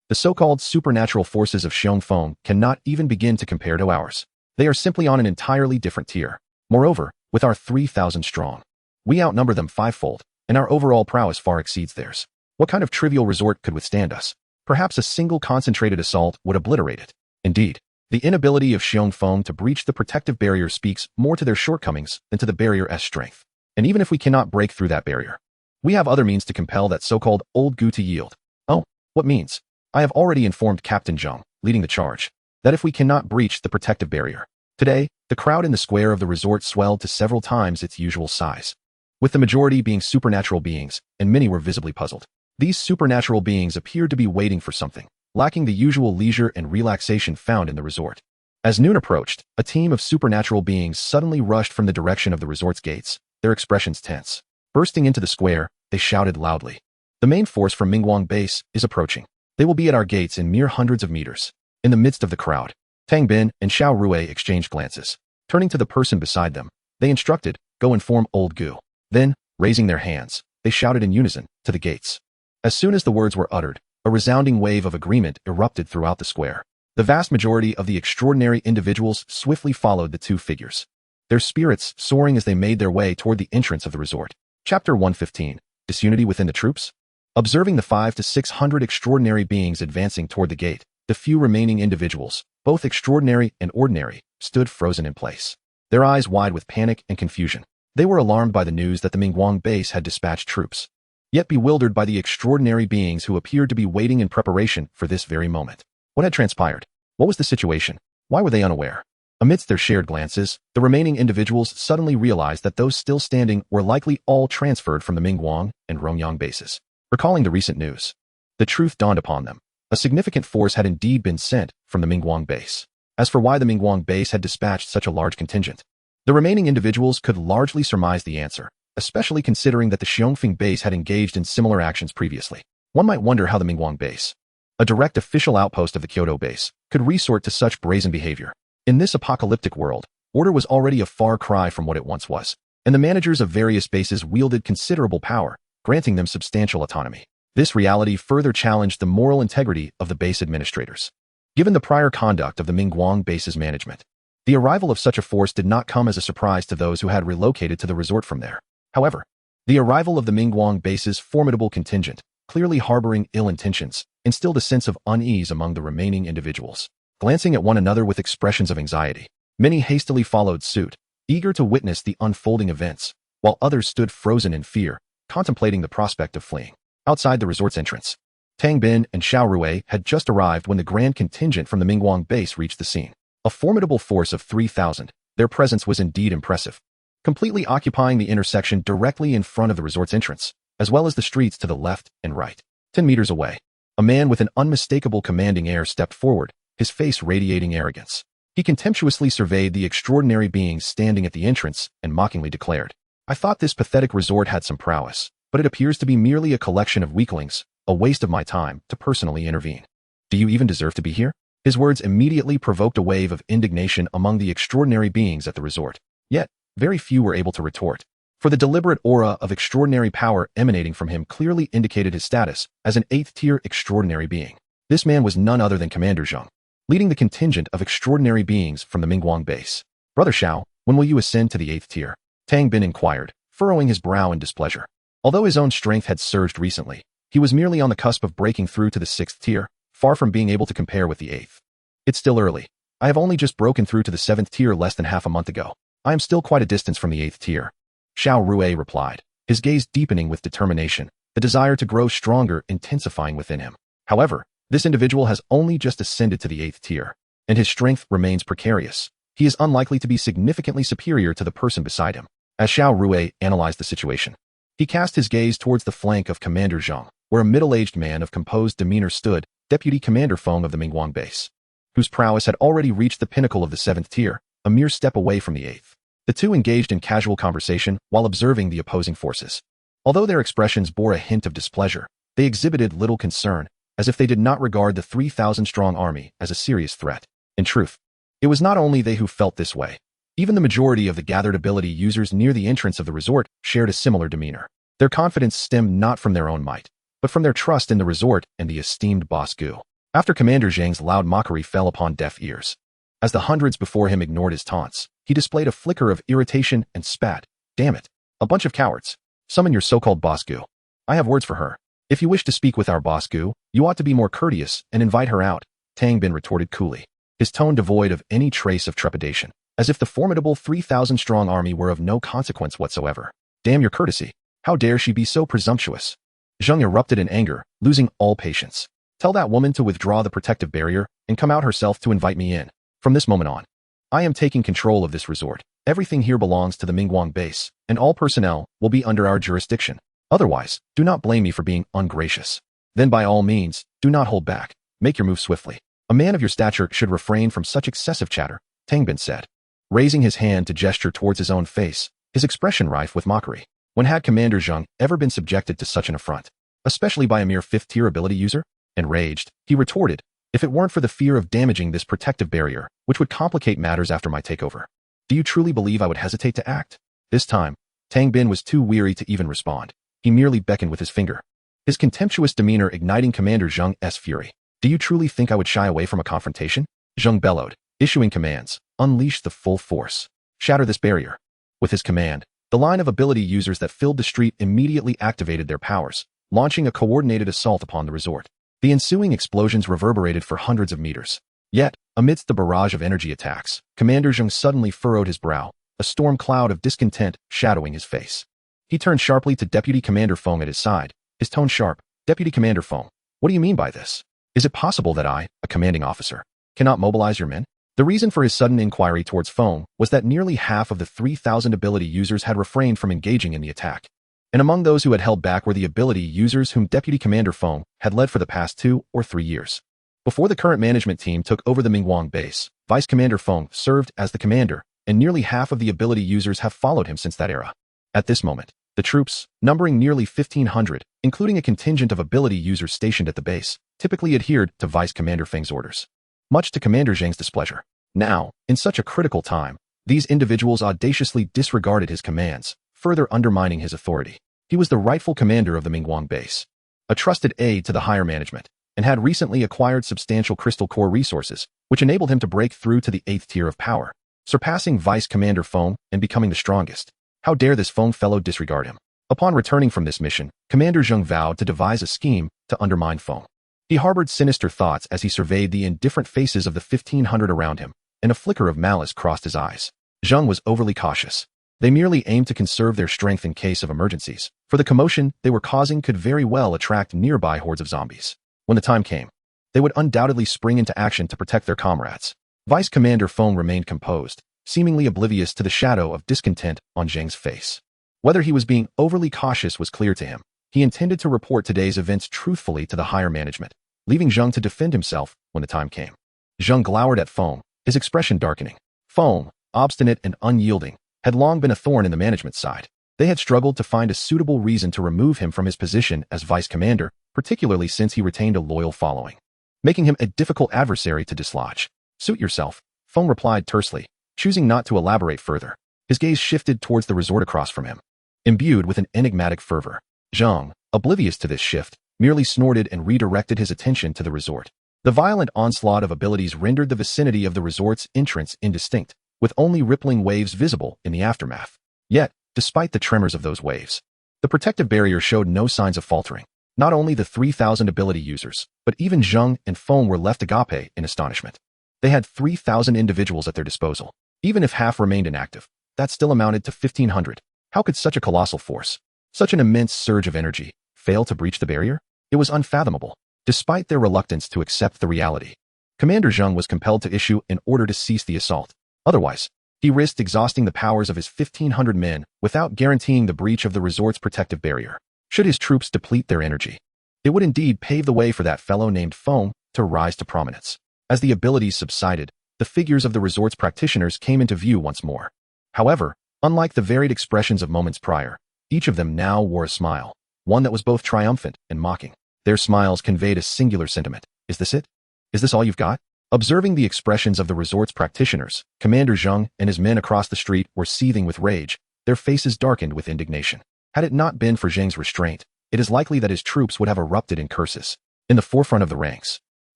The so-called supernatural forces of Xiongfeng cannot even begin to compare to ours. They are simply on an entirely different tier. Moreover, with our 3,000 strong, we outnumber them 5-fold, and our overall prowess far exceeds theirs. What kind of trivial resort could withstand us? Perhaps a single concentrated assault would obliterate it. Indeed, the inability of Xiongfeng to breach the protective barrier speaks more to their shortcomings than to the barrier's strength. And even if we cannot break through that barrier, we have other means to compel that so-called old Gu to yield. Oh, what means? I have already informed Captain Zheng, leading the charge, that if we cannot breach the protective barrier, today, the crowd in the square of the resort swelled to several times its usual size, with the majority being supernatural beings, and many were visibly puzzled. These supernatural beings appeared to be waiting for something, lacking the usual leisure and relaxation found in the resort. As noon approached, a team of supernatural beings suddenly rushed from the direction of the resort's gates, their expressions tense. Bursting into the square, they shouted loudly. The main force from Mingguang base is approaching. They will be at our gates in mere hundreds of meters. In the midst of the crowd, Tang Bin and Xiao Rui exchanged glances. Turning to the person beside them, they instructed, go inform old Gu. Then, raising their hands, they shouted in unison, to the gates. As soon as the words were uttered, a resounding wave of agreement erupted throughout the square. The vast majority of the extraordinary individuals swiftly followed the 2 figures, their spirits soaring as they made their way toward the entrance of the resort. Chapter 115. Disunity within the troops? Observing the 500 to 600 extraordinary beings advancing toward the gate, the few remaining individuals, both extraordinary and ordinary, stood frozen in place, their eyes wide with panic and confusion. They were alarmed by the news that the Mingguang base had dispatched troops, yet bewildered by the extraordinary beings who appeared to be waiting in preparation for this very moment. What had transpired? What was the situation? Why were they unaware? Amidst their shared glances, the remaining individuals suddenly realized that those still standing were likely all transferred from the Mingguang and Rongyang bases. Recalling the recent news, the truth dawned upon them. A significant force had indeed been sent from the Mingguang base. As for why the Mingguang base had dispatched such a large contingent, the remaining individuals could largely surmise the answer, especially considering that the Xiongfeng base had engaged in similar actions previously. One might wonder how the Mingguang base, a direct official outpost of the Kyoto base, could resort to such brazen behavior. In this apocalyptic world, order was already a far cry from what it once was, and the managers of various bases wielded considerable power, granting them substantial autonomy. This reality further challenged the moral integrity of the base administrators. Given the prior conduct of the Mingguang base's management, the arrival of such a force did not come as a surprise to those who had relocated to the resort from there. However, the arrival of the Mingguang base's formidable contingent, clearly harboring ill intentions, instilled a sense of unease among the remaining individuals. Glancing at one another with expressions of anxiety, many hastily followed suit, eager to witness the unfolding events, while others stood frozen in fear, contemplating the prospect of fleeing. Outside the resort's entrance, Tang Bin and Xiao Rui had just arrived when the grand contingent from the Mingguang base reached the scene. A formidable force of 3,000, their presence was indeed impressive, completely occupying the intersection directly in front of the resort's entrance, as well as the streets to the left and right. 10 meters away, a man with an unmistakable commanding air stepped forward, his face radiating arrogance. He contemptuously surveyed the extraordinary beings standing at the entrance and mockingly declared, "I thought this pathetic resort had some prowess, but it appears to be merely a collection of weaklings, a waste of my time to personally intervene. Do you even deserve to be here?" His words immediately provoked a wave of indignation among the extraordinary beings at the resort. Yet, very few were able to retort, for the deliberate aura of extraordinary power emanating from him clearly indicated his status as an 8th-tier extraordinary being. This man was none other than Commander Zheng, leading the contingent of extraordinary beings from the Mingguang base. "Brother Xiao, when will you ascend to the 8th tier?" Tang Bin inquired, furrowing his brow in displeasure. Although his own strength had surged recently, he was merely on the cusp of breaking through to the 6th tier, far from being able to compare with the 8th. "It's still early. I have only just broken through to the 7th tier less than half a month ago. I am still quite a distance from the 8th tier." Xiao Rui replied, his gaze deepening with determination, the desire to grow stronger intensifying within him. However, this individual has only just ascended to the 8th tier, and his strength remains precarious. He is unlikely to be significantly superior to the person beside him. As Xiao Rui analyzed the situation, he cast his gaze towards the flank of Commander Zheng, where a middle-aged man of composed demeanor stood, Deputy Commander Feng of the Mingguang base, whose prowess had already reached the pinnacle of the 7th tier, a mere step away from the 8th. The two engaged in casual conversation while observing the opposing forces. Although their expressions bore a hint of displeasure, they exhibited little concern, as if they did not regard the 3,000-strong army as a serious threat. In truth, it was not only they who felt this way. Even the majority of the gathered ability users near the entrance of the resort shared a similar demeanor. Their confidence stemmed not from their own might, but from their trust in the resort and the esteemed boss Gu. After Commander Zhang's loud mockery fell upon deaf ears, as the hundreds before him ignored his taunts, he displayed a flicker of irritation and spat, "Damn it, a bunch of cowards. Summon your so-called boss Gu. I have words for her. If you wish to speak with our boss Gu, you ought to be more courteous and invite her out," Tang Bin retorted coolly, his tone devoid of any trace of trepidation, as if the formidable 3,000-strong army were of no consequence whatsoever. "Damn your courtesy. How dare she be so presumptuous?" Zheng erupted in anger, losing all patience. "Tell that woman to withdraw the protective barrier and come out herself to invite me in. From this moment on, I am taking control of this resort. Everything here belongs to the Mingguang base, and all personnel will be under our jurisdiction. Otherwise, do not blame me for being ungracious. Then by all means, do not hold back. Make your move swiftly. A man of your stature should refrain from such excessive chatter," Tang Bin said, raising his hand to gesture towards his own face, his expression rife with mockery. When had Commander Zheng ever been subjected to such an affront, especially by a mere 5th-tier ability user? Enraged, he retorted, "If it weren't for the fear of damaging this protective barrier, which would complicate matters after my takeover, do you truly believe I would hesitate to act?" This time, Tang Bin was too weary to even respond. He merely beckoned with his finger, his contemptuous demeanor igniting Commander Zheng's fury. "Do you truly think I would shy away from a confrontation?" Zheng bellowed, issuing commands. "Unleash the full force. Shatter this barrier." With his command, the line of ability users that filled the street immediately activated their powers, launching a coordinated assault upon the resort. The ensuing explosions reverberated for hundreds of meters. Yet, amidst the barrage of energy attacks, Commander Zheng suddenly furrowed his brow, a storm cloud of discontent shadowing his face. He turned sharply to Deputy Commander Feng at his side, his tone sharp. "Deputy Commander Feng, what do you mean by this? Is it possible that I, a commanding officer, Cannot mobilize your men? The reason for his sudden inquiry towards Feng was that nearly half of the 3,000 ability users had refrained from engaging in the attack. And among those who had held back were the ability users whom Deputy Commander Feng had led for the past 2 or 3 years. Before the current management team took over the Mingguang base, Vice Commander Feng served as the commander, and nearly half of the ability users have followed him since that era. At this moment, the troops, numbering nearly 1,500, including a contingent of ability users stationed at the base, typically adhered to Vice Commander Feng's orders, much to Commander Zhang's displeasure. Now, in such a critical time, these individuals audaciously disregarded his commands, further undermining his authority. He was the rightful commander of the Mingguang base, a trusted aide to the higher management, and had recently acquired substantial crystal core resources, which enabled him to break through to the 8th tier of power, surpassing Vice Commander Feng and becoming the strongest. How dare this Feng fellow disregard him? Upon returning from this mission, Commander Zhang vowed to devise a scheme to undermine Feng. He harbored sinister thoughts as he surveyed the indifferent faces of the 1,500 around him, and a flicker of malice crossed his eyes. Zhang was overly cautious. They merely aimed to conserve their strength in case of emergencies, for the commotion they were causing could very well attract nearby hordes of zombies. When the time came, they would undoubtedly spring into action to protect their comrades. Vice Commander Feng remained composed, seemingly oblivious to the shadow of discontent on Zhang's face. Whether he was being overly cautious was clear to him. He intended to report today's events truthfully to the higher management, leaving Zhang to defend himself when the time came. Zhang glowered at Feng, his expression darkening. Feng, obstinate and unyielding, had long been a thorn in the management's side. They had struggled to find a suitable reason to remove him from his position as vice commander, particularly since he retained a loyal following, making him a difficult adversary to dislodge. Suit yourself, Feng replied tersely, choosing not to elaborate further. His gaze shifted towards the resort across from him, imbued with an enigmatic fervor. Zhang, oblivious to this shift, merely snorted and redirected his attention to the resort. The violent onslaught of abilities rendered the vicinity of the resort's entrance indistinct, with only rippling waves visible in the aftermath. Yet, despite the tremors of those waves, the protective barrier showed no signs of faltering. Not only the 3,000 ability users, but even Zhang and Feng were left agape in astonishment. They had 3,000 individuals at their disposal. Even if half remained inactive, that still amounted to 1,500. How could such a colossal force, such an immense surge of energy, fail to breach the barrier? It was unfathomable. Despite their reluctance to accept the reality, Commander Zhang was compelled to issue an order to cease the assault. Otherwise, he risked exhausting the powers of his 1,500 men without guaranteeing the breach of the resort's protective barrier. Should his troops deplete their energy, it would indeed pave the way for that fellow named Feng to rise to prominence. As the abilities subsided, the figures of the resort's practitioners came into view once more. However, unlike the varied expressions of moments prior, each of them now wore a smile, one that was both triumphant and mocking. Their smiles conveyed a singular sentiment. Is this it? Is this all you've got? Observing the expressions of the resort's practitioners, Commander Zhang and his men across the street were seething with rage, their faces darkened with indignation. Had it not been for Zhang's restraint, it is likely that his troops would have erupted in curses. In the forefront of the ranks,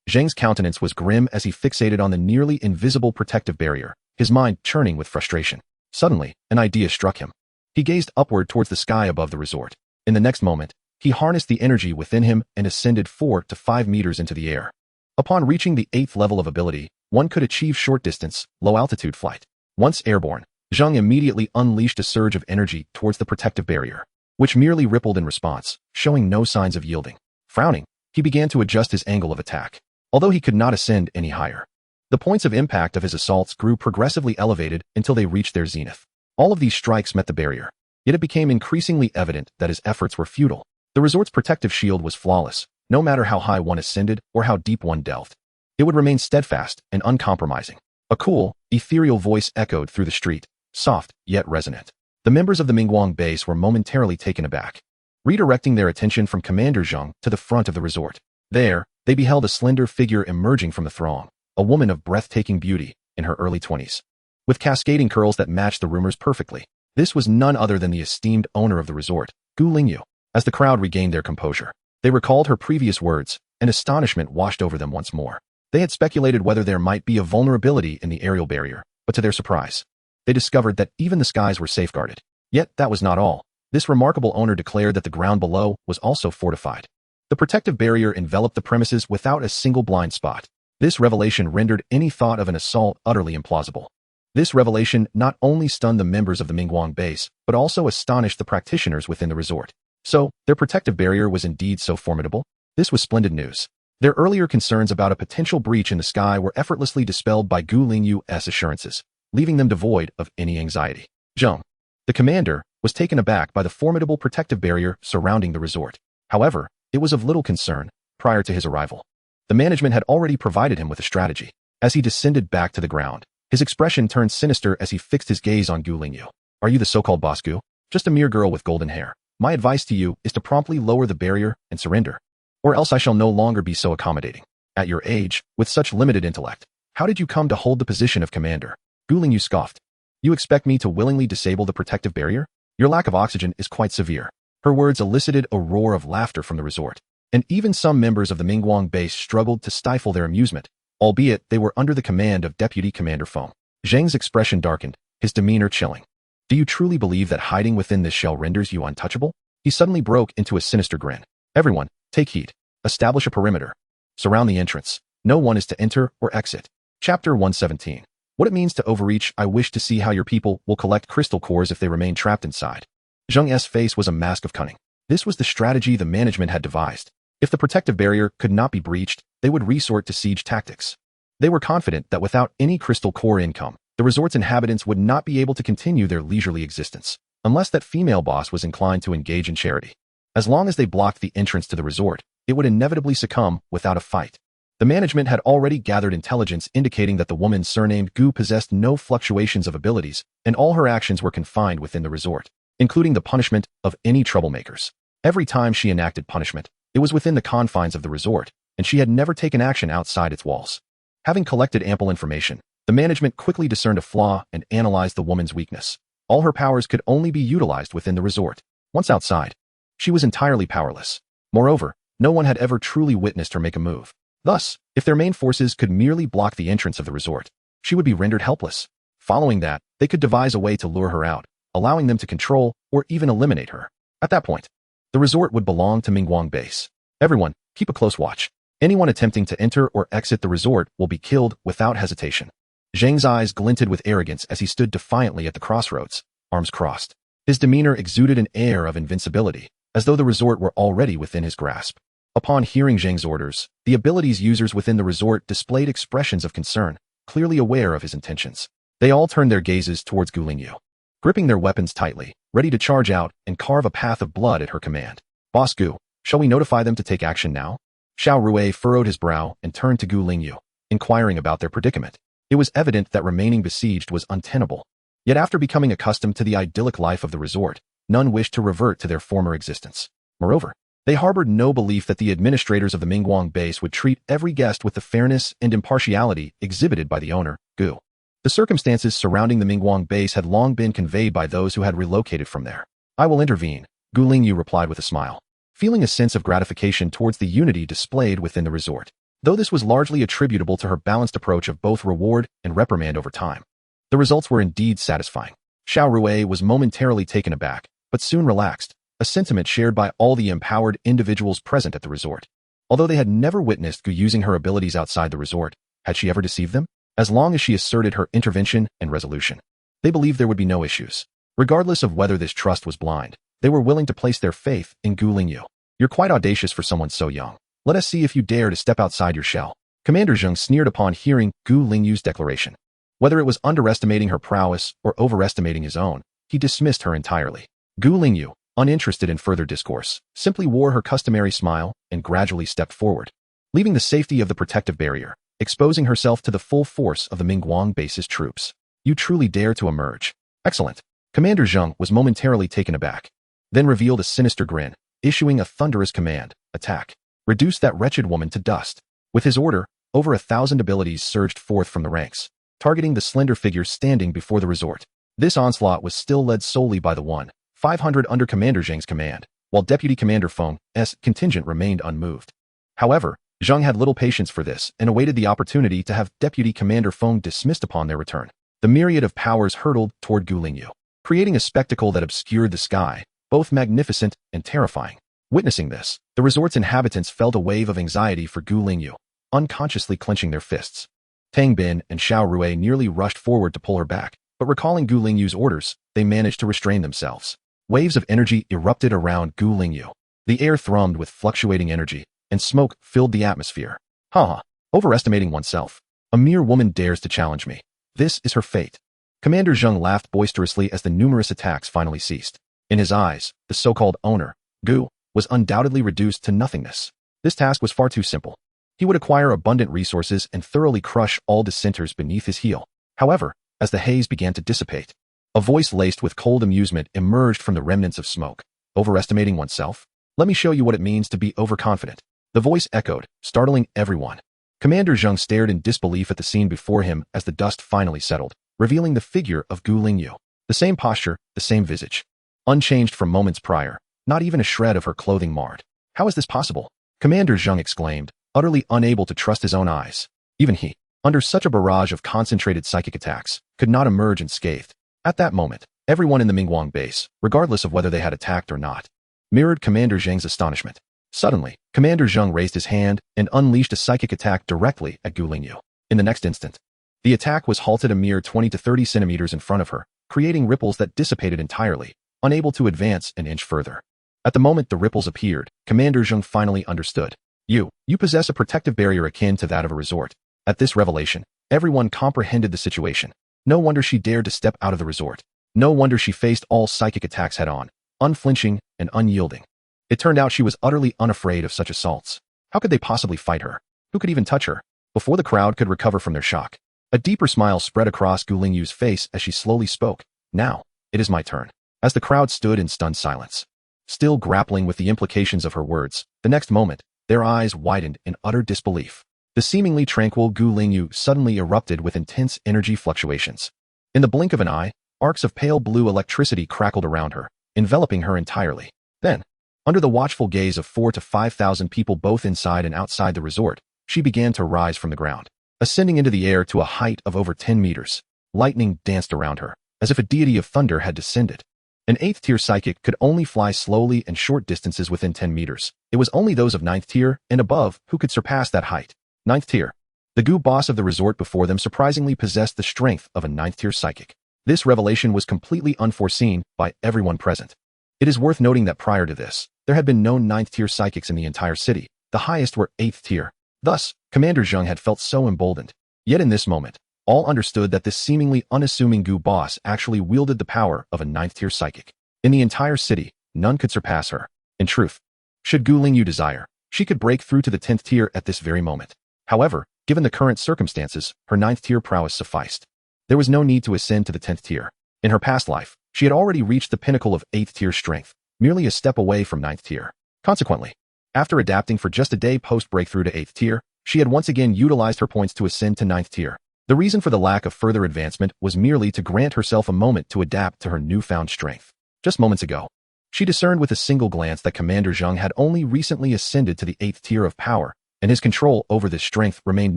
Zhang's countenance was grim as he fixated on the nearly invisible protective barrier, his mind churning with frustration. Suddenly, an idea struck him. He gazed upward towards the sky above the resort. In the next moment, he harnessed the energy within him and ascended 4 to 5 meters into the air. Upon reaching the 8th level of ability, one could achieve short-distance, low-altitude flight. Once airborne, Zhang immediately unleashed a surge of energy towards the protective barrier, which merely rippled in response, showing no signs of yielding. Frowning, he began to adjust his angle of attack. Although he could not ascend any higher, the points of impact of his assaults grew progressively elevated until they reached their zenith. All of these strikes met the barrier, yet it became increasingly evident that his efforts were futile. The resort's protective shield was flawless, no matter how high one ascended or how deep one delved. It would remain steadfast and uncompromising. A cool, ethereal voice echoed through the street, soft yet resonant. The members of the Mingguang base were momentarily taken aback, redirecting their attention from Commander Zhang to the front of the resort. There, they beheld a slender figure emerging from the throng, a woman of breathtaking beauty, in her early 20s, with cascading curls that matched the rumors perfectly. This was none other than the esteemed owner of the resort, Lingyu. As the crowd regained their composure, they recalled her previous words, and astonishment washed over them once more. They had speculated whether there might be a vulnerability in the aerial barrier, but to their surprise, they discovered that even the skies were safeguarded. Yet that was not all. This remarkable owner declared that the ground below was also fortified. The protective barrier enveloped the premises without a single blind spot. This revelation rendered any thought of an assault utterly implausible. This revelation not only stunned the members of the Mingguang base, but also astonished the practitioners within the resort. So, their protective barrier was indeed so formidable? This was splendid news. Their earlier concerns about a potential breach in the sky were effortlessly dispelled by Gu Lingyu's assurances, leaving them devoid of any anxiety. Zheng, the commander, was taken aback by the formidable protective barrier surrounding the resort. However, it was of little concern prior to his arrival. The management had already provided him with a strategy. As he descended back to the ground, his expression turned sinister as he fixed his gaze on Gu Lingyu. Are you the so-called boss, Gu? Just a mere girl with golden hair. My advice to you is to promptly lower the barrier and surrender, or else I shall no longer be so accommodating. At your age, with such limited intellect, how did you come to hold the position of commander? Gu Lingyu scoffed. You expect me to willingly disable the protective barrier? Your lack of oxygen is quite severe. Her words elicited a roar of laughter from the resort, and even some members of the Mingguang base struggled to stifle their amusement, albeit they were under the command of Deputy Commander Feng. Zheng's expression darkened, his demeanor chilling. Do you truly believe that hiding within this shell renders you untouchable? He suddenly broke into a sinister grin. Everyone, take heed. Establish a perimeter. Surround the entrance. No one is to enter or exit. Chapter 117. What it means to overreach. I wish to see how your people will collect crystal cores if they remain trapped inside. Zheng's face was a mask of cunning. This was the strategy the management had devised. If the protective barrier could not be breached, they would resort to siege tactics. They were confident that without any crystal core income, the resort's inhabitants would not be able to continue their leisurely existence, unless that female boss was inclined to engage in charity. As long as they blocked the entrance to the resort, it would inevitably succumb without a fight. The management had already gathered intelligence indicating that the woman surnamed Gu possessed no fluctuations of abilities, and all her actions were confined within the resort, including the punishment of any troublemakers. Every time she enacted punishment, it was within the confines of the resort, and she had never taken action outside its walls. Having collected ample information, the management quickly discerned a flaw and analyzed the woman's weakness. All her powers could only be utilized within the resort. Once outside, she was entirely powerless. Moreover, no one had ever truly witnessed her make a move. Thus, if their main forces could merely block the entrance of the resort, she would be rendered helpless. Following that, they could devise a way to lure her out, allowing them to control or even eliminate her. At that point, the resort would belong to Mingguang base. Everyone, keep a close watch. Anyone attempting to enter or exit the resort will be killed without hesitation. Zheng's eyes glinted with arrogance as he stood defiantly at the crossroads, arms crossed. His demeanor exuded an air of invincibility, as though the resort were already within his grasp. Upon hearing Zheng's orders, the abilities users within the resort displayed expressions of concern, clearly aware of his intentions. They all turned their gazes towards Gu Lingyu, gripping their weapons tightly, ready to charge out and carve a path of blood at her command. Boss Gu, shall we notify them to take action now? Xiao Rui furrowed his brow and turned to Gu Lingyu, inquiring about their predicament. It was evident that remaining besieged was untenable. Yet after becoming accustomed to the idyllic life of the resort, none wished to revert to their former existence. Moreover, they harbored no belief that the administrators of the Mingguang base would treat every guest with the fairness and impartiality exhibited by the owner, Gu. The circumstances surrounding the Mingguang base had long been conveyed by those who had relocated from there. I will intervene, Gu Lingyu replied with a smile, feeling a sense of gratification towards the unity displayed within the resort, though this was largely attributable to her balanced approach of both reward and reprimand over time. The results were indeed satisfying. Xiao Rui was momentarily taken aback, but soon relaxed, a sentiment shared by all the empowered individuals present at the resort. Although they had never witnessed Gu using her abilities outside the resort, had she ever deceived them? As long as she asserted her intervention and resolution, they believed there would be no issues. Regardless of whether this trust was blind, they were willing to place their faith in Gu Lingyu. You're quite audacious for someone so young. Let us see if you dare to step outside your shell. Commander Zheng sneered upon hearing Gu Lingyu's declaration. Whether it was underestimating her prowess or overestimating his own, he dismissed her entirely. Gu Lingyu, uninterested in further discourse, simply wore her customary smile and gradually stepped forward, leaving the safety of the protective barrier, exposing herself to the full force of the Mingguang base's troops. You truly dare to emerge. Excellent. Commander Zheng was momentarily taken aback, then revealed a sinister grin, issuing a thunderous command, attack. Reduce that wretched woman to dust. With his order, over 1,000 abilities surged forth from the ranks, targeting the slender figure standing before the resort. This onslaught was still led solely by the 1,500 under Commander Zheng's command, while Deputy Commander Feng's contingent remained unmoved. However, Zheng had little patience for this and awaited the opportunity to have Deputy Commander Feng dismissed upon their return. The myriad of powers hurtled toward Gu Lingyu, creating a spectacle that obscured the sky, both magnificent and terrifying. Witnessing this, the resort's inhabitants felt a wave of anxiety for Gu Lingyu, unconsciously clenching their fists. Tang Bin and Xiao Rui nearly rushed forward to pull her back, but recalling Gu Lingyu's orders, they managed to restrain themselves. Waves of energy erupted around Gu Lingyu. The air thrummed with fluctuating energy, and smoke filled the atmosphere. Haha, overestimating oneself. A mere woman dares to challenge me. This is her fate. Commander Zheng laughed boisterously as the numerous attacks finally ceased. In his eyes, the so-called owner, Gu, was undoubtedly reduced to nothingness. This task was far too simple. He would acquire abundant resources and thoroughly crush all dissenters beneath his heel. However, as the haze began to dissipate, a voice laced with cold amusement emerged from the remnants of smoke. Overestimating oneself? Let me show you what it means to be overconfident. The voice echoed, startling everyone. Commander Zheng stared in disbelief at the scene before him as the dust finally settled, revealing the figure of Gu Lingyu. The same posture, the same visage. Unchanged from moments prior, not even a shred of her clothing marred. How is this possible? Commander Zheng exclaimed, utterly unable to trust his own eyes. Even he, under such a barrage of concentrated psychic attacks, could not emerge unscathed. At that moment, everyone in the Mingguang base, regardless of whether they had attacked or not, mirrored Commander Zheng's astonishment. Suddenly, Commander Zheng raised his hand and unleashed a psychic attack directly at Gu Lingyu. In the next instant, the attack was halted a mere 20 to 30 centimeters in front of her, creating ripples that dissipated entirely, unable to advance an inch further. At the moment the ripples appeared, Commander Zheng finally understood. You possess a protective barrier akin to that of a resort. At this revelation, everyone comprehended the situation. No wonder she dared to step out of the resort. No wonder she faced all psychic attacks head-on, unflinching and unyielding. It turned out she was utterly unafraid of such assaults. How could they possibly fight her? Who could even touch her? Before the crowd could recover from their shock, a deeper smile spread across Gu Lingyu's face as she slowly spoke. Now, it is my turn. As the crowd stood in stunned silence, still grappling with the implications of her words, the next moment, their eyes widened in utter disbelief. The seemingly tranquil Gu Lingyu suddenly erupted with intense energy fluctuations. In the blink of an eye, arcs of pale blue electricity crackled around her, enveloping her entirely. Then, under the watchful gaze of 4,000 to 5,000 people both inside and outside the resort, she began to rise from the ground, ascending into the air to a height of over 10 meters. Lightning danced around her, as if a deity of thunder had descended. An 8th tier psychic could only fly slowly and short distances within 10 meters. It was only those of 9th tier and above who could surpass that height. 9th tier. The Gu boss of the resort before them surprisingly possessed the strength of a 9th tier psychic. This revelation was completely unforeseen by everyone present. It is worth noting that prior to this, there had been no 9th tier psychics in the entire city. The highest were 8th tier. Thus, Commander Zheng had felt so emboldened. Yet in this moment, all understood that this seemingly unassuming Gu boss actually wielded the power of a 9th tier psychic. In the entire city, none could surpass her. In truth, should Gu Lingyu desire, she could break through to the 10th tier at this very moment. However, given the current circumstances, her 9th tier prowess sufficed. There was no need to ascend to the 10th tier. In her past life, she had already reached the pinnacle of 8th tier strength, merely a step away from 9th tier. Consequently, after adapting for just a day post-breakthrough to 8th tier, she had once again utilized her points to ascend to 9th tier. The reason for the lack of further advancement was merely to grant herself a moment to adapt to her newfound strength. Just moments ago, she discerned with a single glance that Commander Zheng had only recently ascended to the 8th tier of power, and his control over this strength remained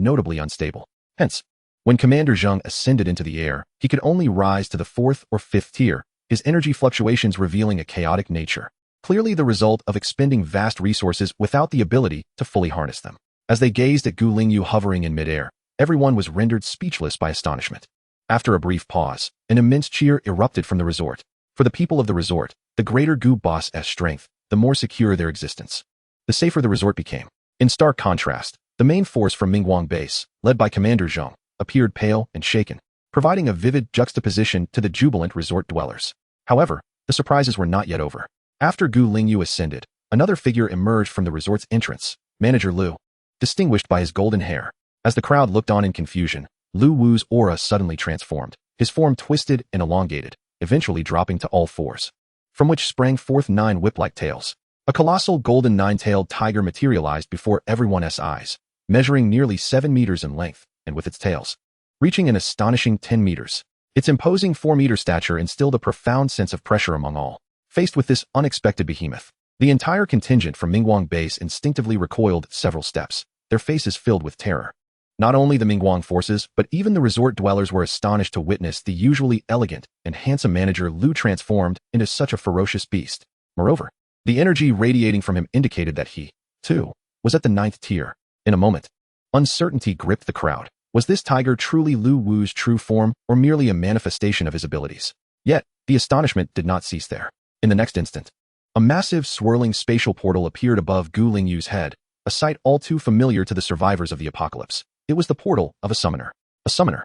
notably unstable. Hence, when Commander Zheng ascended into the air, he could only rise to the 4th or 5th tier, his energy fluctuations revealing a chaotic nature, clearly the result of expending vast resources without the ability to fully harness them. As they gazed at Gu Lingyu hovering in midair, everyone was rendered speechless by astonishment. After a brief pause, an immense cheer erupted from the resort. For the people of the resort, the greater Gu boss's strength, the more secure their existence, the safer the resort became. In stark contrast, the main force from Mingguang base, led by Commander Zheng, appeared pale and shaken, providing a vivid juxtaposition to the jubilant resort dwellers. However, the surprises were not yet over. After Gu Lingyu ascended, another figure emerged from the resort's entrance, Manager Lu, distinguished by his golden hair. As the crowd looked on in confusion, Lu Wu's aura suddenly transformed, his form twisted and elongated, eventually dropping to all fours, from which sprang forth 9 whip-like tails. A colossal golden 9-tailed tiger materialized before everyone's eyes, measuring nearly 7 meters in length, and with its tails reaching an astonishing 10 meters. Its imposing 4-meter stature instilled a profound sense of pressure among all. Faced with this unexpected behemoth, the entire contingent from Mingguang base instinctively recoiled several steps, their faces filled with terror. Not only the Mingguang forces, but even the resort dwellers were astonished to witness the usually elegant and handsome Manager Lu transformed into such a ferocious beast. Moreover, the energy radiating from him indicated that he, too, was at the 9th tier. In a moment, uncertainty gripped the crowd. Was this tiger truly Lu Wu's true form, or merely a manifestation of his abilities? Yet, the astonishment did not cease there. In the next instant, a massive swirling spatial portal appeared above Gu Lingyu's head, a sight all too familiar to the survivors of the apocalypse. It was the portal of a summoner. A summoner.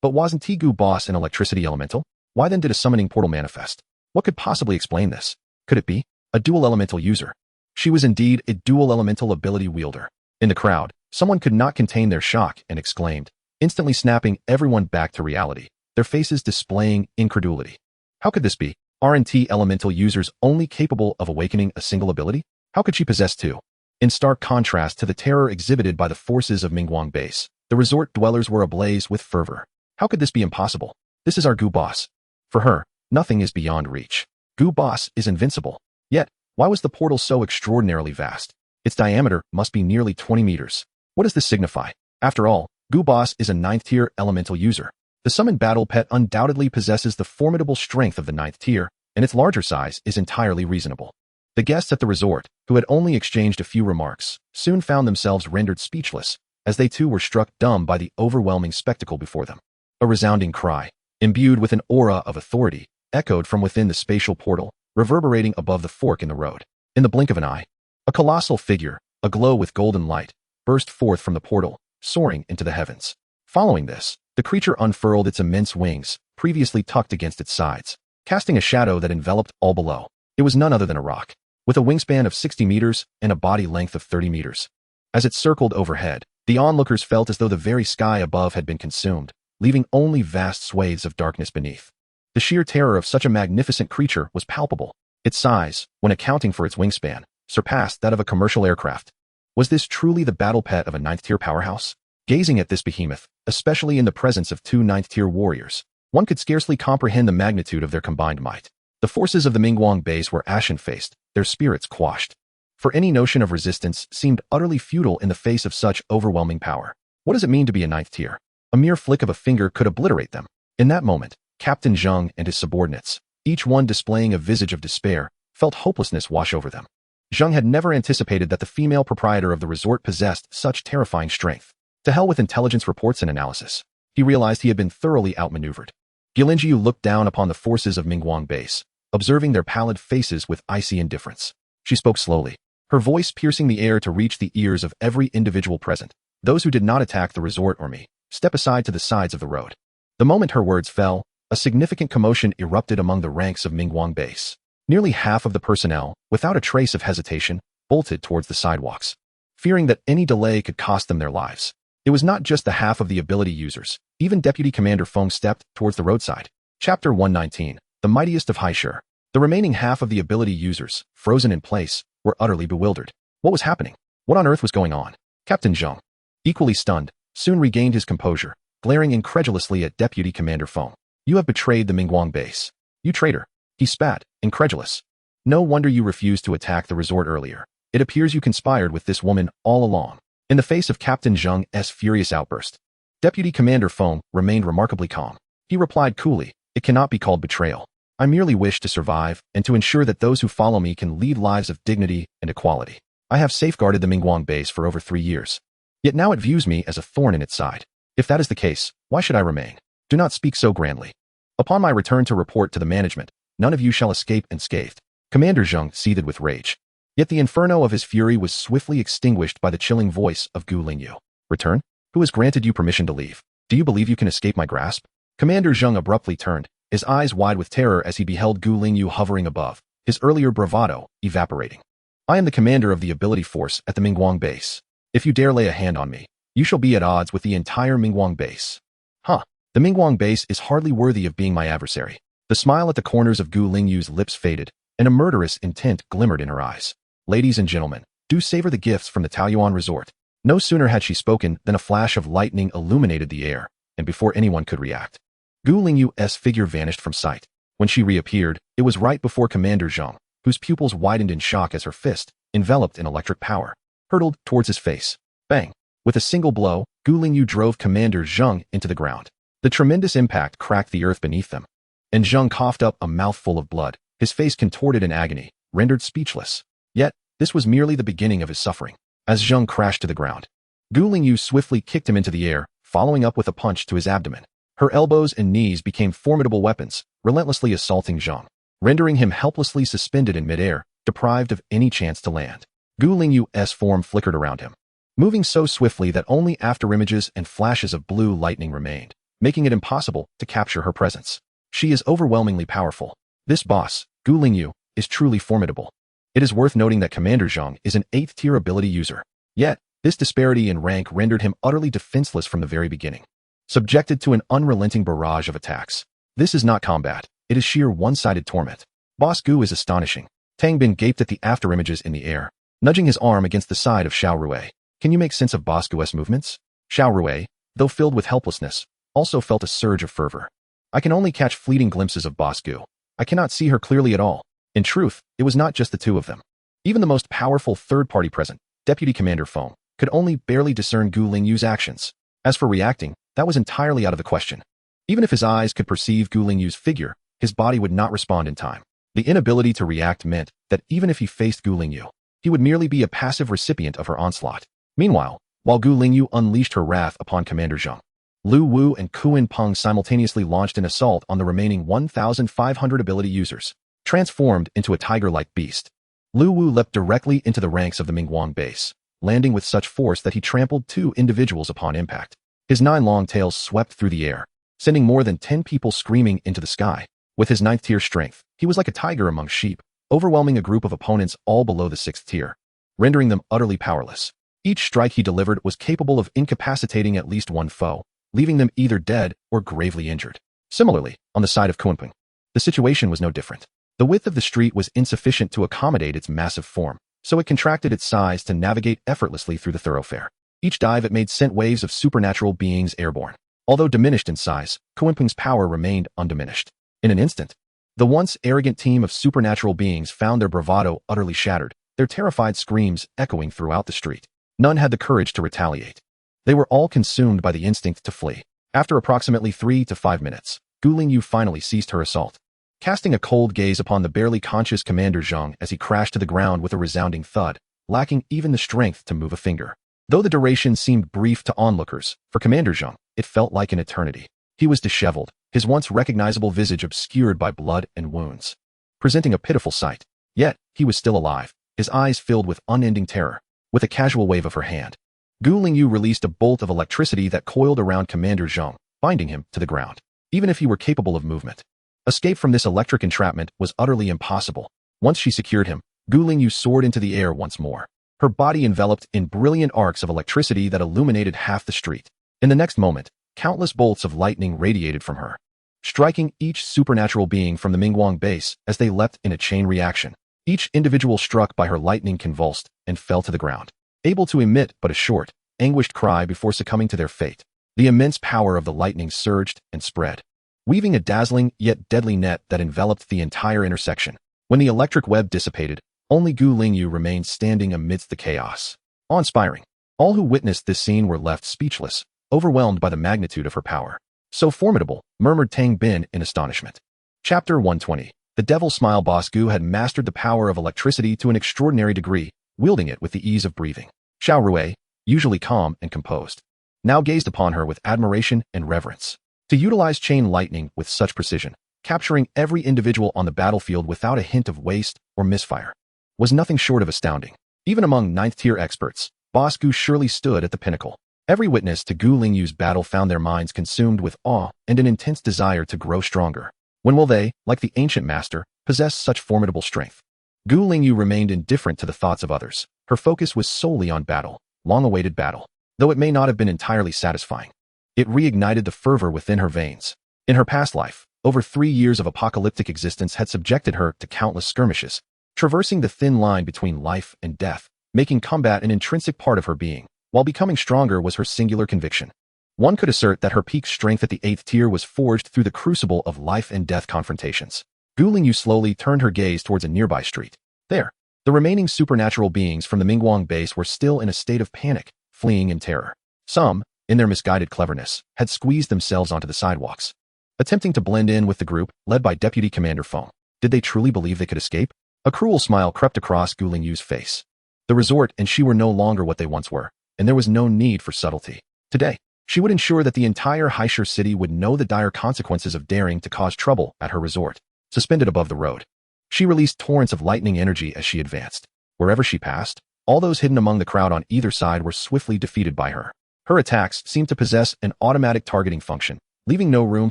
But wasn't Gu Boss an electricity elemental? Why then did a summoning portal manifest? What could possibly explain this? Could it be a dual elemental user? She was indeed a dual elemental ability wielder. In the crowd, someone could not contain their shock and exclaimed, instantly snapping everyone back to reality, their faces displaying incredulity. How could this be? Aren't elemental users only capable of awakening a single ability? How could she possess two? In stark contrast to the terror exhibited by the forces of Mingguang base, the resort dwellers were ablaze with fervor. How could this be impossible? This is our Gu Boss. For her, nothing is beyond reach. Gu Boss is invincible. Yet, why was the portal so extraordinarily vast? Its diameter must be nearly 20 meters. What does this signify? After all, Gu Boss is a 9th tier elemental user. The summoned battle pet undoubtedly possesses the formidable strength of the 9th tier, and its larger size is entirely reasonable. The guests at the resort, who had only exchanged a few remarks, soon found themselves rendered speechless, as they too were struck dumb by the overwhelming spectacle before them. A resounding cry, imbued with an aura of authority, echoed from within the spatial portal, reverberating above the fork in the road. In the blink of an eye, a colossal figure, aglow with golden light, burst forth from the portal, soaring into the heavens. Following this, the creature unfurled its immense wings, previously tucked against its sides, casting a shadow that enveloped all below. It was none other than a rock, with a wingspan of 60 meters and a body length of 30 meters. As it circled overhead, the onlookers felt as though the very sky above had been consumed, leaving only vast swathes of darkness beneath. The sheer terror of such a magnificent creature was palpable. Its size, when accounting for its wingspan, surpassed that of a commercial aircraft. Was this truly the battle pet of a 9th tier powerhouse? Gazing at this behemoth, especially in the presence of two 9th tier warriors, one could scarcely comprehend the magnitude of their combined might. The forces of the Mingguang base were ashen-faced, their spirits quashed. For any notion of resistance seemed utterly futile in the face of such overwhelming power. What does it mean to be a 9th tier? A mere flick of a finger could obliterate them. In that moment, Captain Zheng and his subordinates, each one displaying a visage of despair, felt hopelessness wash over them. Zheng had never anticipated that the female proprietor of the resort possessed such terrifying strength. To hell with intelligence reports and analysis. He realized he had been thoroughly outmaneuvered. Lingyu looked down upon the forces of Mingguang base, observing their pallid faces with icy indifference. She spoke slowly, her voice piercing the air to reach the ears of every individual present. Those who did not attack the resort or me, step aside to the sides of the road. The moment her words fell, a significant commotion erupted among the ranks of Mingguang base. Nearly half of the personnel, without a trace of hesitation, bolted towards the sidewalks, fearing that any delay could cost them their lives. It was not just the half of the ability users. Even Deputy Commander Feng stepped towards the roadside. Chapter 119, the mightiest of Haishur. The remaining half of the ability users, frozen in place, were utterly bewildered. What was happening? What on earth was going on? Captain Zheng, equally stunned, soon regained his composure, glaring incredulously at Deputy Commander Feng. You have betrayed the Mingguang base. You traitor. He spat, incredulous. No wonder you refused to attack the resort earlier. It appears you conspired with this woman all along. In the face of Captain Zheng's furious outburst, Deputy Commander Feng remained remarkably calm. He replied coolly, it cannot be called betrayal. I merely wish to survive and to ensure that those who follow me can lead lives of dignity and equality. I have safeguarded the Mingguang base for over 3 years. Yet now it views me as a thorn in its side. If that is the case, why should I remain? Do not speak so grandly. Upon my return to report to the management, none of you shall escape unscathed. Commander Zheng seethed with rage. Yet the inferno of his fury was swiftly extinguished by the chilling voice of Lingyu. Return? Who has granted you permission to leave? Do you believe you can escape my grasp? Commander Zheng abruptly turned, his eyes wide with terror as he beheld Lingyu hovering above, his earlier bravado evaporating. I am the commander of the ability force at the Mingguang base. If you dare lay a hand on me, you shall be at odds with the entire Mingguang base. Huh. The Mingguang base is hardly worthy of being my adversary. The smile at the corners of Lingyu's lips faded, and a murderous intent glimmered in her eyes. Ladies and gentlemen, do savor the gifts from the Taoyuan resort. No sooner had she spoken than a flash of lightning illuminated the air, and before anyone could react, Lingyu's figure vanished from sight. When she reappeared, it was right before Commander Zheng, whose pupils widened in shock as her fist, enveloped in electric power, hurtled towards his face. Bang! With a single blow, Lingyu drove Commander Zheng into the ground. The tremendous impact cracked the earth beneath them, and Zheng coughed up a mouthful of blood, his face contorted in agony, rendered speechless. Yet, this was merely the beginning of his suffering. As Zheng crashed to the ground, Lingyu swiftly kicked him into the air, following up with a punch to his abdomen. Her elbows and knees became formidable weapons, relentlessly assaulting Zheng, rendering him helplessly suspended in midair, deprived of any chance to land. Gu Lingyu's form flickered around him, moving so swiftly that only afterimages and flashes of blue lightning remained, making it impossible to capture her presence. She is overwhelmingly powerful. This boss, Gu Lingyu, is truly formidable. It is worth noting that Commander Zhang is an 8th-tier ability user. Yet, this disparity in rank rendered him utterly defenseless from the very beginning, subjected to an unrelenting barrage of attacks. This is not combat. It is sheer one-sided torment. Boss Gu is astonishing. Tang Bin gaped at the afterimages in the air, nudging his arm against the side of Xiao Rui. Can you make sense of Boss Gu's movements? Xiao Rui, though filled with helplessness, also felt a surge of fervor. I can only catch fleeting glimpses of Boss Gu. I cannot see her clearly at all. In truth, it was not just the two of them. Even the most powerful third party present, Deputy Commander Foam, could only barely discern Gu Lingyu's actions. As for reacting, that was entirely out of the question. Even if his eyes could perceive Gu Lingyu's figure, his body would not respond in time. The inability to react meant that even if he faced Gu Lingyu, he would merely be a passive recipient of her onslaught. Meanwhile, while Gu Lingyu unleashed her wrath upon Commander Zhang, Lu Wu and Kuin Peng simultaneously launched an assault on the remaining 1,500 ability users, transformed into a tiger-like beast. Lu Wu leapt directly into the ranks of the Mingguang base, landing with such force that he trampled 2 individuals upon impact. His 9 long tails swept through the air, sending more than 10 people screaming into the sky. With his 9th-tier strength, he was like a tiger among sheep, overwhelming a group of opponents all below the 6th tier, rendering them utterly powerless. Each strike he delivered was capable of incapacitating at least one foe, leaving them either dead or gravely injured. Similarly, on the side of Kunpeng, the situation was no different. The width of the street was insufficient to accommodate its massive form, so it contracted its size to navigate effortlessly through the thoroughfare. Each dive it made sent waves of supernatural beings airborne. Although diminished in size, Kunpeng's power remained undiminished. In an instant, the once arrogant team of supernatural beings found their bravado utterly shattered, their terrified screams echoing throughout the street. None had the courage to retaliate. They were all consumed by the instinct to flee. After approximately 3 to 5 minutes, Gu Lingyu finally ceased her assault, casting a cold gaze upon the barely conscious Commander Zhang as he crashed to the ground with a resounding thud, lacking even the strength to move a finger. Though the duration seemed brief to onlookers, for Commander Zhang, it felt like an eternity. He was disheveled, his once recognizable visage obscured by blood and wounds, presenting a pitiful sight. Yet, he was still alive, his eyes filled with unending terror. With a casual wave of her hand, Gu Lingyu released a bolt of electricity that coiled around Commander Zhang, binding him to the ground. Even if he were capable of movement, escape from this electric entrapment was utterly impossible. Once she secured him, Gu Lingyu soared into the air once more, her body enveloped in brilliant arcs of electricity that illuminated half the street. In the next moment, countless bolts of lightning radiated from her, striking each supernatural being from the Mingguang base as they leapt in a chain reaction. Each individual struck by her lightning convulsed and fell to the ground, able to emit but a short, anguished cry before succumbing to their fate. The immense power of the lightning surged and spread, weaving a dazzling yet deadly net that enveloped the entire intersection. When the electric web dissipated, only Gu Lingyu remained standing amidst the chaos, awe-inspiring. All who witnessed this scene were left speechless, overwhelmed by the magnitude of her power. So formidable, murmured Tang Bin in astonishment. Chapter 120. The Devil Smile. Boss Gu had mastered the power of electricity to an extraordinary degree, wielding it with the ease of breathing. Xiao Rui, usually calm and composed, now gazed upon her with admiration and reverence. To utilize chain lightning with such precision, capturing every individual on the battlefield without a hint of waste or misfire, was nothing short of astounding. Even among 9th-tier experts, Boss Gu surely stood at the pinnacle. Every witness to Gu Lingyu's battle found their minds consumed with awe and an intense desire to grow stronger. When will they, like the ancient master, possess such formidable strength? Gu Lingyu remained indifferent to the thoughts of others. Her focus was solely on battle, long-awaited battle. Though it may not have been entirely satisfying, it reignited the fervor within her veins. In her past life, over 3 years of apocalyptic existence had subjected her to countless skirmishes, traversing the thin line between life and death, making combat an intrinsic part of her being. While becoming stronger was her singular conviction. One could assert that her peak strength at the 8th tier was forged through the crucible of life and death confrontations. Gu Lingyu slowly turned her gaze towards a nearby street. There, the remaining supernatural beings from the Mingguang base were still in a state of panic, fleeing in terror. Some, in their misguided cleverness, had squeezed themselves onto the sidewalks, attempting to blend in with the group led by Deputy Commander Feng. Did they truly believe they could escape? A cruel smile crept across Gu Lingyu's face. The resort and she were no longer what they once were, and there was no need for subtlety. Today, she would ensure that the entire Haishur city would know the dire consequences of daring to cause trouble at her resort. Suspended above the road, she released torrents of lightning energy as she advanced. Wherever she passed, All those hidden among the crowd on either side were swiftly defeated by her. Her attacks seemed to possess an automatic targeting function, leaving no room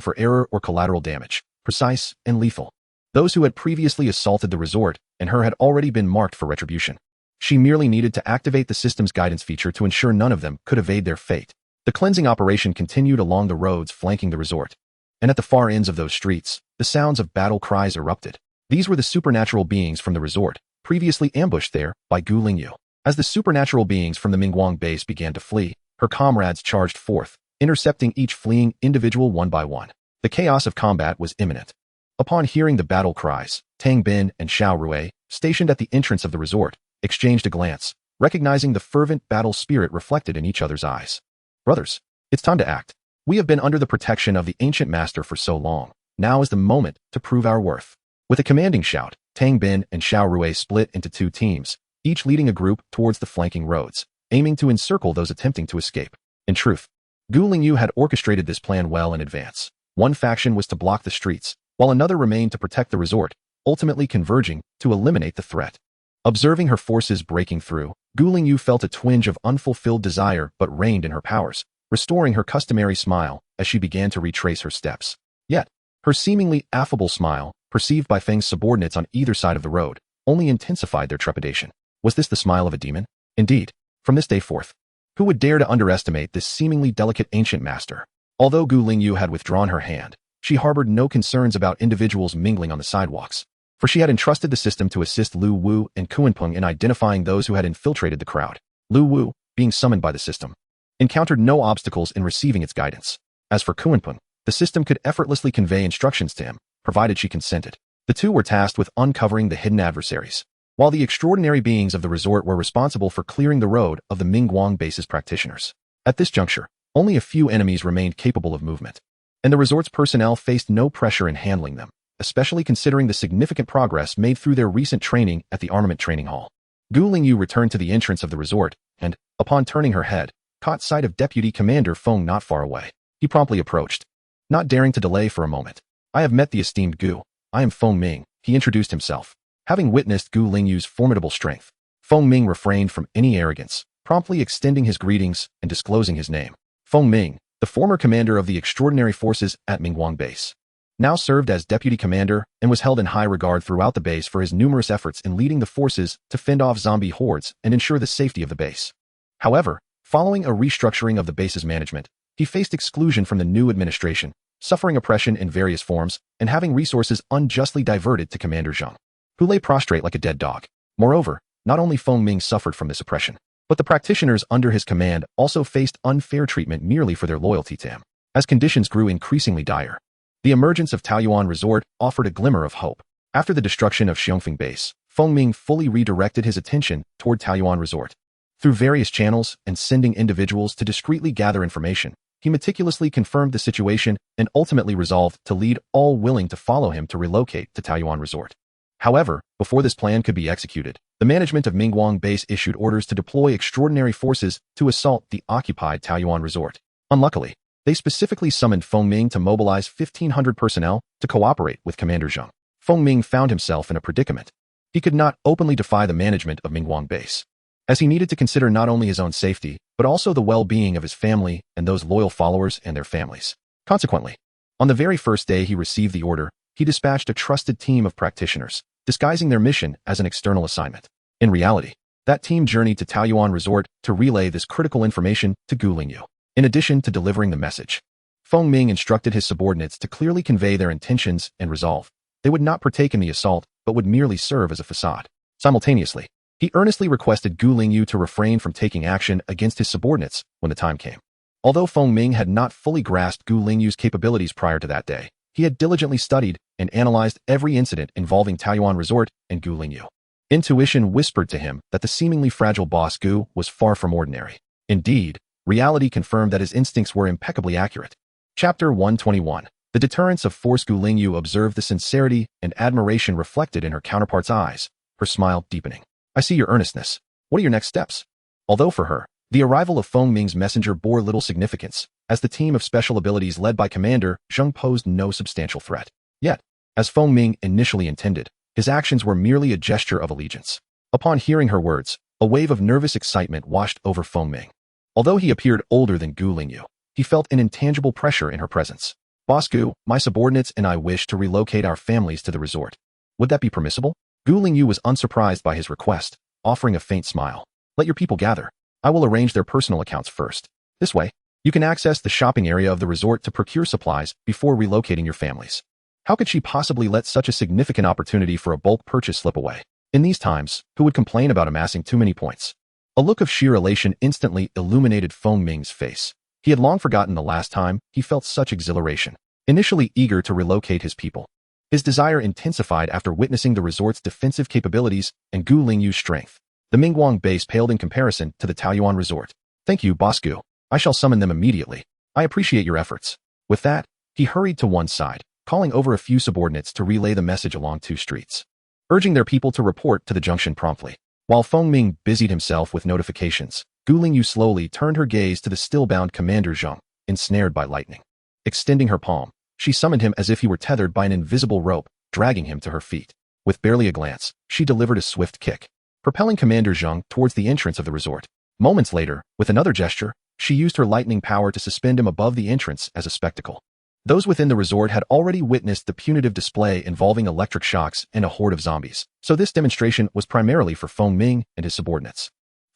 for error or collateral damage, precise and lethal. Those who had previously assaulted the resort and her had already been marked for retribution. She merely needed to activate the system's guidance feature to ensure none of them could evade their fate. The cleansing operation continued along the roads flanking the resort. And at the far ends of those streets, the sounds of battle cries erupted. These were the supernatural beings from the resort, previously ambushed there by Gu Lingyu. As the supernatural beings from the Mingguang base began to flee, her comrades charged forth, intercepting each fleeing individual one by one. The chaos of combat was imminent. Upon hearing the battle cries, Tang Bin and Xiao Rui, stationed at the entrance of the resort, exchanged a glance, recognizing the fervent battle spirit reflected in each other's eyes. Brothers, it's time to act. We have been under the protection of the ancient master for so long. Now is the moment to prove our worth. With a commanding shout, Tang Bin and Xiao Rui split into two teams, each leading a group towards the flanking roads, aiming to encircle those attempting to escape. In truth, Gu Lingyu had orchestrated this plan well in advance. One faction was to block the streets, while another remained to protect the resort, ultimately converging to eliminate the threat. Observing her forces breaking through, Gu Lingyu felt a twinge of unfulfilled desire but reined in her powers, restoring her customary smile as she began to retrace her steps. Yet, her seemingly affable smile, perceived by Feng's subordinates on either side of the road, only intensified their trepidation. Was this the smile of a demon? Indeed, from this day forth, who would dare to underestimate this seemingly delicate ancient master? Although Gu Lingyu had withdrawn her hand, she harbored no concerns about individuals mingling on the sidewalks, for she had entrusted the system to assist Lu Wu and Kuanpeng in identifying those who had infiltrated the crowd. Lu Wu, being summoned by the system, encountered no obstacles in receiving its guidance. As for Kuanpeng, the system could effortlessly convey instructions to him, provided she consented. The two were tasked with uncovering the hidden adversaries, while the extraordinary beings of the resort were responsible for clearing the road of the Mingguang base's practitioners. At this juncture, only a few enemies remained capable of movement, and the resort's personnel faced no pressure in handling them, especially considering the significant progress made through their recent training at the armament training hall. Gu Lingyu returned to the entrance of the resort, and, upon turning her head, caught sight of Deputy Commander Feng not far away. He promptly approached, not daring to delay for a moment. I have met the esteemed Gu. I am Feng Ming, he introduced himself. Having witnessed Gu Lingyu's formidable strength, Feng Ming refrained from any arrogance, promptly extending his greetings and disclosing his name. Feng Ming, the former commander of the extraordinary forces at Mingguang base, now served as deputy commander and was held in high regard throughout the base for his numerous efforts in leading the forces to fend off zombie hordes and ensure the safety of the base. However, following a restructuring of the base's management, he faced exclusion from the new administration, suffering oppression in various forms and having resources unjustly diverted to Commander Zheng, who lay prostrate like a dead dog. Moreover, not only Feng Ming suffered from this oppression, but the practitioners under his command also faced unfair treatment merely for their loyalty to him. As conditions grew increasingly dire, the emergence of Taoyuan Resort offered a glimmer of hope. After the destruction of Xiongfeng Base, Feng Ming fully redirected his attention toward Taoyuan Resort. Through various channels and sending individuals to discreetly gather information, he meticulously confirmed the situation and ultimately resolved to lead all willing to follow him to relocate to Taoyuan Resort. However, before this plan could be executed, the management of Mingguang Base issued orders to deploy extraordinary forces to assault the occupied Taoyuan Resort. Unluckily, they specifically summoned Feng Ming to mobilize 1,500 personnel to cooperate with Commander Zheng. Feng Ming found himself in a predicament. He could not openly defy the management of Mingguang Base, as he needed to consider not only his own safety, but also the well-being of his family and those loyal followers and their families. Consequently, on the very first day he received the order, he dispatched a trusted team of practitioners, disguising their mission as an external assignment. In reality, that team journeyed to Taoyuan Resort to relay this critical information to Gu Lingyu. In addition to delivering the message, Feng Ming instructed his subordinates to clearly convey their intentions and resolve. They would not partake in the assault, but would merely serve as a facade. Simultaneously, he earnestly requested Gu Lingyu to refrain from taking action against his subordinates when the time came. Although Feng Ming had not fully grasped Gu Lingyu's capabilities prior to that day, he had diligently studied and analyzed every incident involving Taoyuan Resort and Gu Lingyu. Intuition whispered to him that the seemingly fragile boss Gu was far from ordinary. Indeed, reality confirmed that his instincts were impeccably accurate. Chapter 121. The deterrence of force. Gu Lingyu observed the sincerity and admiration reflected in her counterpart's eyes, her smile deepening. I see your earnestness. What are your next steps? Although for her, the arrival of Feng Ming's messenger bore little significance, as the team of special abilities led by Commander Zheng posed no substantial threat. Yet, as Feng Ming initially intended, his actions were merely a gesture of allegiance. Upon hearing her words, A wave of nervous excitement washed over Fengming. Although he appeared older than Gu Lingyu, he felt an intangible pressure in her presence. Boss Gu, my subordinates and I wish to relocate our families to the resort. Would that be permissible? Gu Lingyu was unsurprised by his request, offering a faint smile. Let your people gather. I will arrange their personal accounts first. This way, you can access the shopping area of the resort to procure supplies before relocating your families. How could she possibly let such a significant opportunity for a bulk purchase slip away? In these times, who would complain about amassing too many points? A look of sheer elation instantly illuminated Fengming's face. He had long forgotten the last time he felt such exhilaration. Initially eager to relocate his people, his desire intensified after witnessing the resort's defensive capabilities and Gu Lingyu's strength. The Mingguang base paled in comparison to the Taoyuan resort. Thank you, Boss Gu. I shall summon them immediately. I appreciate your efforts. With that, he hurried to one side, calling over a few subordinates to relay the message along 2 streets, urging their people to report to the junction promptly. While Fengming busied himself with notifications, Gu Lingyu slowly turned her gaze to the still-bound Commander Zheng, ensnared by lightning. Extending her palm, she summoned him as if he were tethered by an invisible rope, dragging him to her feet. With barely a glance, she delivered a swift kick, propelling Commander Zheng towards the entrance of the resort. Moments later, with another gesture, she used her lightning power to suspend him above the entrance as a spectacle. Those within the resort had already witnessed the punitive display involving electric shocks and a horde of zombies, so this demonstration was primarily for Fengming and his subordinates.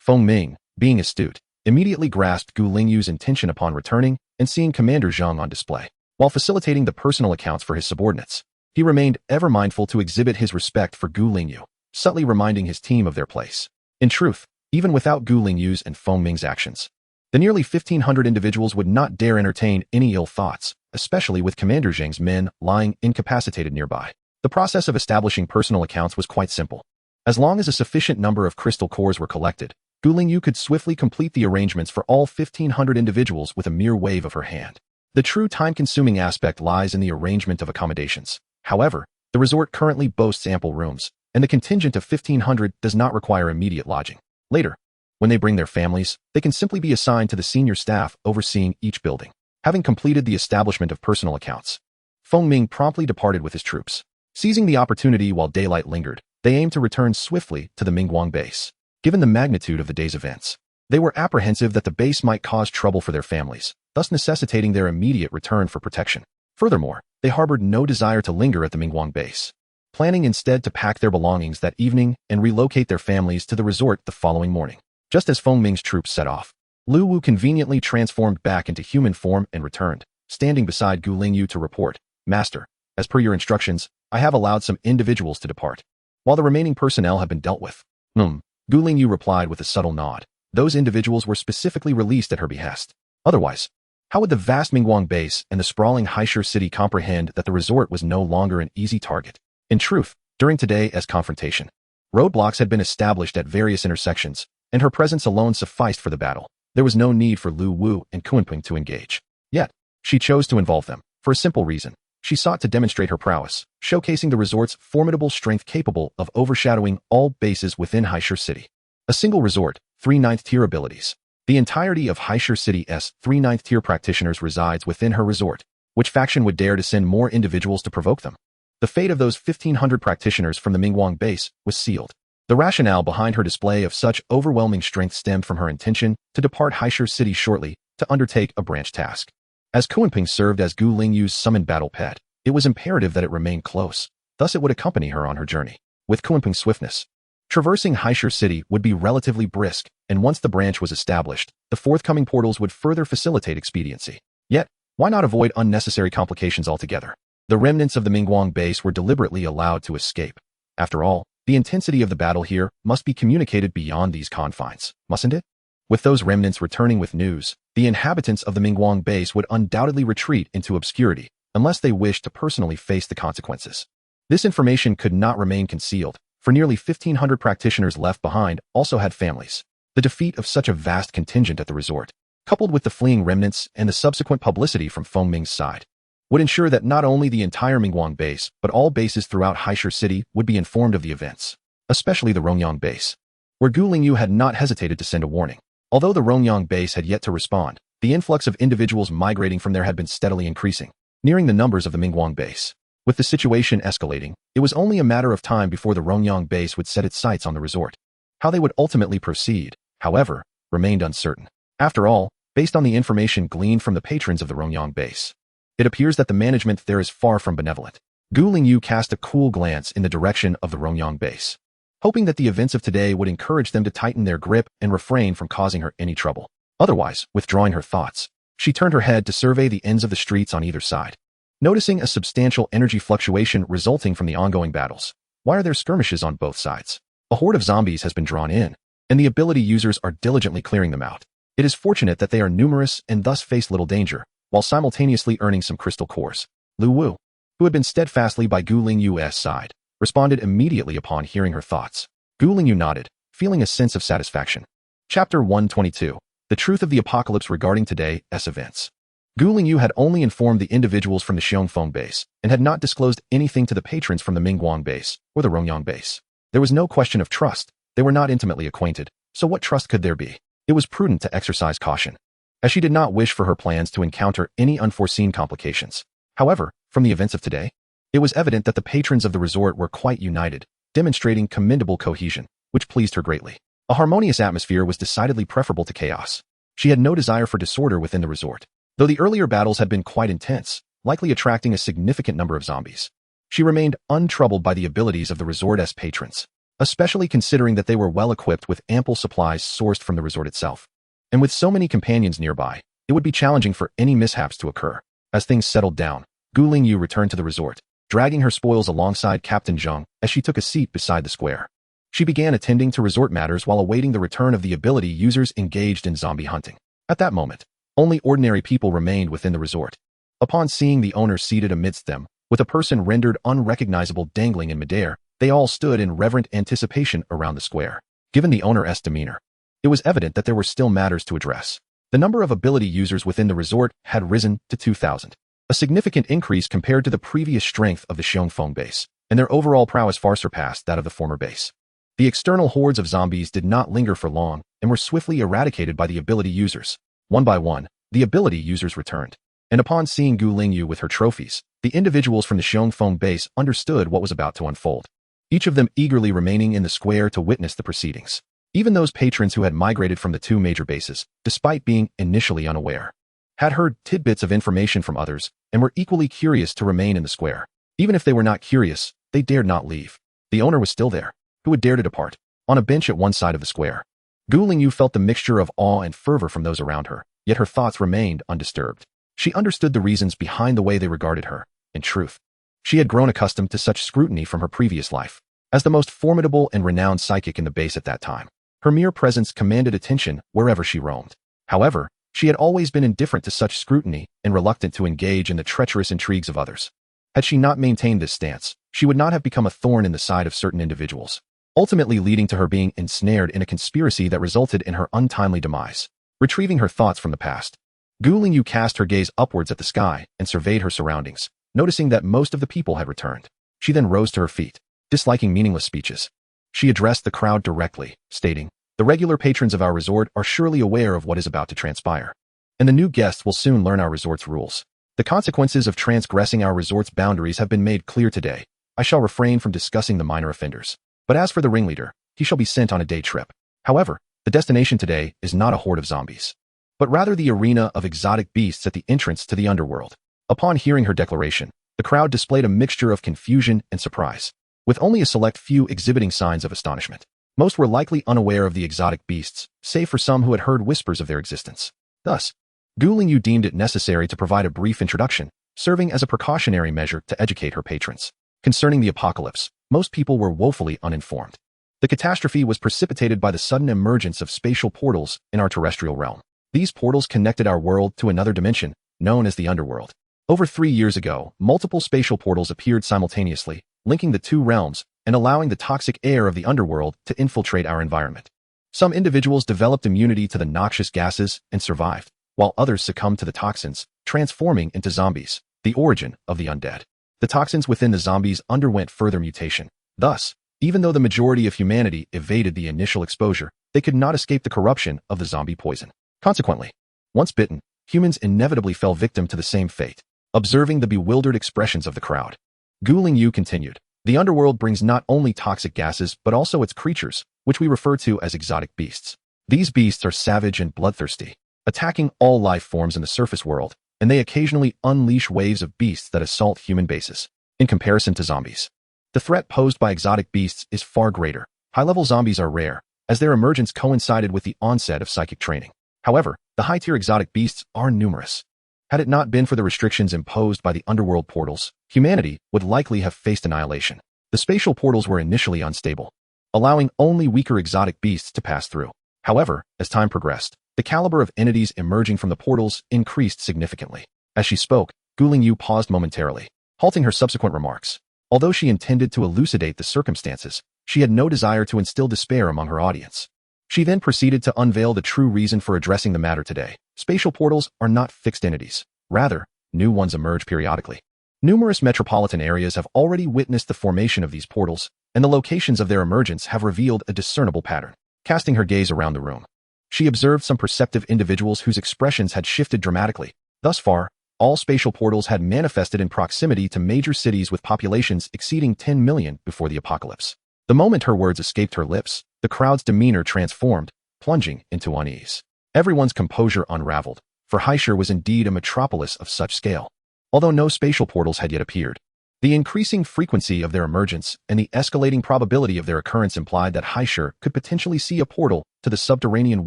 Fengming, being astute, immediately grasped Gu Lingyu's intention upon returning and seeing Commander Zheng on display. While facilitating the personal accounts for his subordinates, he remained ever mindful to exhibit his respect for Gu Lingyu, subtly reminding his team of their place. In truth, even without Gu Lingyu's and Fengming's actions, the nearly 1,500 individuals would not dare entertain any ill thoughts, especially with Commander Zheng's men lying incapacitated nearby. The process of establishing personal accounts was quite simple. As long as a sufficient number of crystal cores were collected, Gu Lingyu could swiftly complete the arrangements for all 1,500 individuals with a mere wave of her hand. The true time-consuming aspect lies in the arrangement of accommodations. However, the resort currently boasts ample rooms, and the contingent of 1,500 does not require immediate lodging. Later, when they bring their families, they can simply be assigned to the senior staff overseeing each building. Having completed the establishment of personal accounts, Fengming promptly departed with his troops. Seizing the opportunity while daylight lingered, they aimed to return swiftly to the Mingguang base. Given the magnitude of the day's events, they were apprehensive that the base might cause trouble for their families, thus necessitating their immediate return for protection. Furthermore, they harbored no desire to linger at the Mingguang base, planning instead to pack their belongings that evening and relocate their families to the resort the following morning. Just as Fengming's troops set off, Lu Wu conveniently transformed back into human form and returned, standing beside Gu Lingyu to report, Master, as per your instructions, I have allowed some individuals to depart, while the remaining personnel have been dealt with. Gu Lingyu replied with a subtle nod. Those individuals were specifically released at her behest. Otherwise, how would the vast Mingguang base and the sprawling Haishur city comprehend that the resort was no longer an easy target? In truth, during today's confrontation, roadblocks had been established at various intersections, and her presence alone sufficed for the battle. There was no need for Lu Wu and Kunping to engage. Yet, she chose to involve them, for a simple reason. She sought to demonstrate her prowess, showcasing the resort's formidable strength capable of overshadowing all bases within Haishur City. A single resort, 3 9th-tier abilities. The entirety of Haishur City's 3 9th-tier practitioners resides within her resort. Which faction would dare to send more individuals to provoke them? The fate of those 1,500 practitioners from the Mingguang base was sealed. The rationale behind her display of such overwhelming strength stemmed from her intention to depart Haishur City shortly to undertake a branch task. As Kunping served as Gu Lingyu's summoned battle pet, it was imperative that it remain close, thus it would accompany her on her journey. With Kunping's swiftness, traversing Haishur City would be relatively brisk, and once the branch was established, the forthcoming portals would further facilitate expediency. Yet, why not avoid unnecessary complications altogether? The remnants of the Mingguang base were deliberately allowed to escape. After all, the intensity of the battle here must be communicated beyond these confines, mustn't it? With those remnants returning with news, the inhabitants of the Mingguang base would undoubtedly retreat into obscurity, unless they wished to personally face the consequences. This information could not remain concealed, for nearly 1,500 practitioners left behind also had families. The defeat of such a vast contingent at the resort, coupled with the fleeing remnants and the subsequent publicity from Fengming's side, would ensure that not only the entire Mingguang base, but all bases throughout Haishur City would be informed of the events, especially the Rongyang base, where Gu Lingyu had not hesitated to send a warning. Although the Rongyang base had yet to respond, the influx of individuals migrating from there had been steadily increasing, nearing the numbers of the Mingguang base. With the situation escalating, it was only a matter of time before the Rongyang base would set its sights on the resort. How they would ultimately proceed, however, remained uncertain. After all, based on the information gleaned from the patrons of the Rongyang base, it appears that the management there is far from benevolent. Lingyu cast a cool glance in the direction of the Rongyang base, hoping that the events of today would encourage them to tighten their grip and refrain from causing her any trouble. Otherwise, withdrawing her thoughts, she turned her head to survey the ends of the streets on either side. Noticing a substantial energy fluctuation resulting from the ongoing battles. Why are there skirmishes on both sides? A horde of zombies has been drawn in, and the ability users are diligently clearing them out. It is fortunate that they are numerous and thus face little danger, while simultaneously earning some crystal cores. Lu Wu, who had been steadfastly by Gu Lingyu's side, responded immediately upon hearing her thoughts. Gu Lingyu nodded, feeling a sense of satisfaction. Chapter 122. The Truth of the Apocalypse Regarding Today's Events. Gu Lingyu had only informed the individuals from the Xiongfeng base, and had not disclosed anything to the patrons from the Mingguang base, or the Rongyang base. There was no question of trust. They were not intimately acquainted, so what trust could there be? It was prudent to exercise caution, as she did not wish for her plans to encounter any unforeseen complications. However, from the events of today, it was evident that the patrons of the resort were quite united, demonstrating commendable cohesion, which pleased her greatly. A harmonious atmosphere was decidedly preferable to chaos. She had no desire for disorder within the resort, though the earlier battles had been quite intense, likely attracting a significant number of zombies. She remained untroubled by the abilities of the resort's patrons, especially considering that they were well equipped with ample supplies sourced from the resort itself. And with so many companions nearby, it would be challenging for any mishaps to occur. As things settled down, Gu Lingyu returned to the resort, dragging her spoils alongside Captain Zheng as she took a seat beside the square. She began attending to resort matters while awaiting the return of the ability users engaged in zombie hunting. At that moment, only ordinary people remained within the resort. Upon seeing the owner seated amidst them, with a person rendered unrecognizable dangling in midair, they all stood in reverent anticipation around the square. Given the owner's demeanor, it was evident that there were still matters to address. The number of ability users within the resort had risen to 2,000, a significant increase compared to the previous strength of the Xiongfeng base, and their overall prowess far surpassed that of the former base. The external hordes of zombies did not linger for long and were swiftly eradicated by the ability users. One by one, the ability users returned, and upon seeing Gu Lingyu with her trophies, the individuals from the Xiongfeng base understood what was about to unfold, each of them eagerly remaining in the square to witness the proceedings. Even those patrons who had migrated from the two major bases, despite being initially unaware, had heard tidbits of information from others and were equally curious to remain in the square. Even if they were not curious, they dared not leave. The owner was still there. Who would dare to depart? On a bench at one side of the square, Gu Lingyu felt the mixture of awe and fervor from those around her, yet her thoughts remained undisturbed. She understood the reasons behind the way they regarded her. In truth, she had grown accustomed to such scrutiny from her previous life. As the most formidable and renowned psychic in the base at that time, her mere presence commanded attention wherever she roamed. However, she had always been indifferent to such scrutiny and reluctant to engage in the treacherous intrigues of others. Had she not maintained this stance, she would not have become a thorn in the side of certain individuals, ultimately leading to her being ensnared in a conspiracy that resulted in her untimely demise. Retrieving her thoughts from the past, Gu Lingyu cast her gaze upwards at the sky and surveyed her surroundings, noticing that most of the people had returned. She then rose to her feet, disliking meaningless speeches. She addressed the crowd directly, stating, "The regular patrons of our resort are surely aware of what is about to transpire, and the new guests will soon learn our resort's rules. The consequences of transgressing our resort's boundaries have been made clear today. I shall refrain from discussing the minor offenders. But as for the ringleader, he shall be sent on a day trip. However, the destination today is not a horde of zombies, but rather the arena of exotic beasts at the entrance to the underworld." Upon hearing her declaration, the crowd displayed a mixture of confusion and surprise, with only a select few exhibiting signs of astonishment. Most were likely unaware of the exotic beasts, save for some who had heard whispers of their existence. Thus, Gu Lingyu deemed it necessary to provide a brief introduction, serving as a precautionary measure to educate her patrons. Concerning the apocalypse, most people were woefully uninformed. The catastrophe was precipitated by the sudden emergence of spatial portals in our terrestrial realm. These portals connected our world to another dimension, known as the underworld. Over 3 years ago, multiple spatial portals appeared simultaneously, linking the two realms and allowing the toxic air of the underworld to infiltrate our environment. Some individuals developed immunity to the noxious gases and survived, while others succumbed to the toxins, transforming into zombies, the origin of the undead. The toxins within the zombies underwent further mutation. Thus, even though the majority of humanity evaded the initial exposure, they could not escape the corruption of the zombie poison. Consequently, once bitten, humans inevitably fell victim to the same fate. Observing the bewildered expressions of the crowd, Gu Lingyu continued, "The underworld brings not only toxic gases but also its creatures, which we refer to as exotic beasts. These beasts are savage and bloodthirsty, attacking all life forms in the surface world, and they occasionally unleash waves of beasts that assault human bases. In comparison to zombies, the threat posed by exotic beasts is far greater. High-level zombies are rare, as their emergence coincided with the onset of psychic training. However, the high-tier exotic beasts are numerous. Had it not been for the restrictions imposed by the underworld portals, humanity would likely have faced annihilation. The spatial portals were initially unstable, allowing only weaker exotic beasts to pass through. However, as time progressed, the caliber of entities emerging from the portals increased significantly. As she spoke, Lingyu paused momentarily, halting her subsequent remarks. Although she intended to elucidate the circumstances, she had no desire to instill despair among her audience. She then proceeded to unveil the true reason for addressing the matter today. Spatial portals are not fixed entities. Rather, new ones emerge periodically. Numerous metropolitan areas have already witnessed the formation of these portals, and the locations of their emergence have revealed a discernible pattern. Casting her gaze around the room, she observed some perceptive individuals whose expressions had shifted dramatically. Thus far, all spatial portals had manifested in proximity to major cities with populations exceeding 10 million before the apocalypse. The moment her words escaped her lips, the crowd's demeanor transformed, plunging into unease. Everyone's composure unraveled, for Horde was indeed a metropolis of such scale. Although no spatial portals had yet appeared, the increasing frequency of their emergence and the escalating probability of their occurrence implied that Horde could potentially see a portal to the subterranean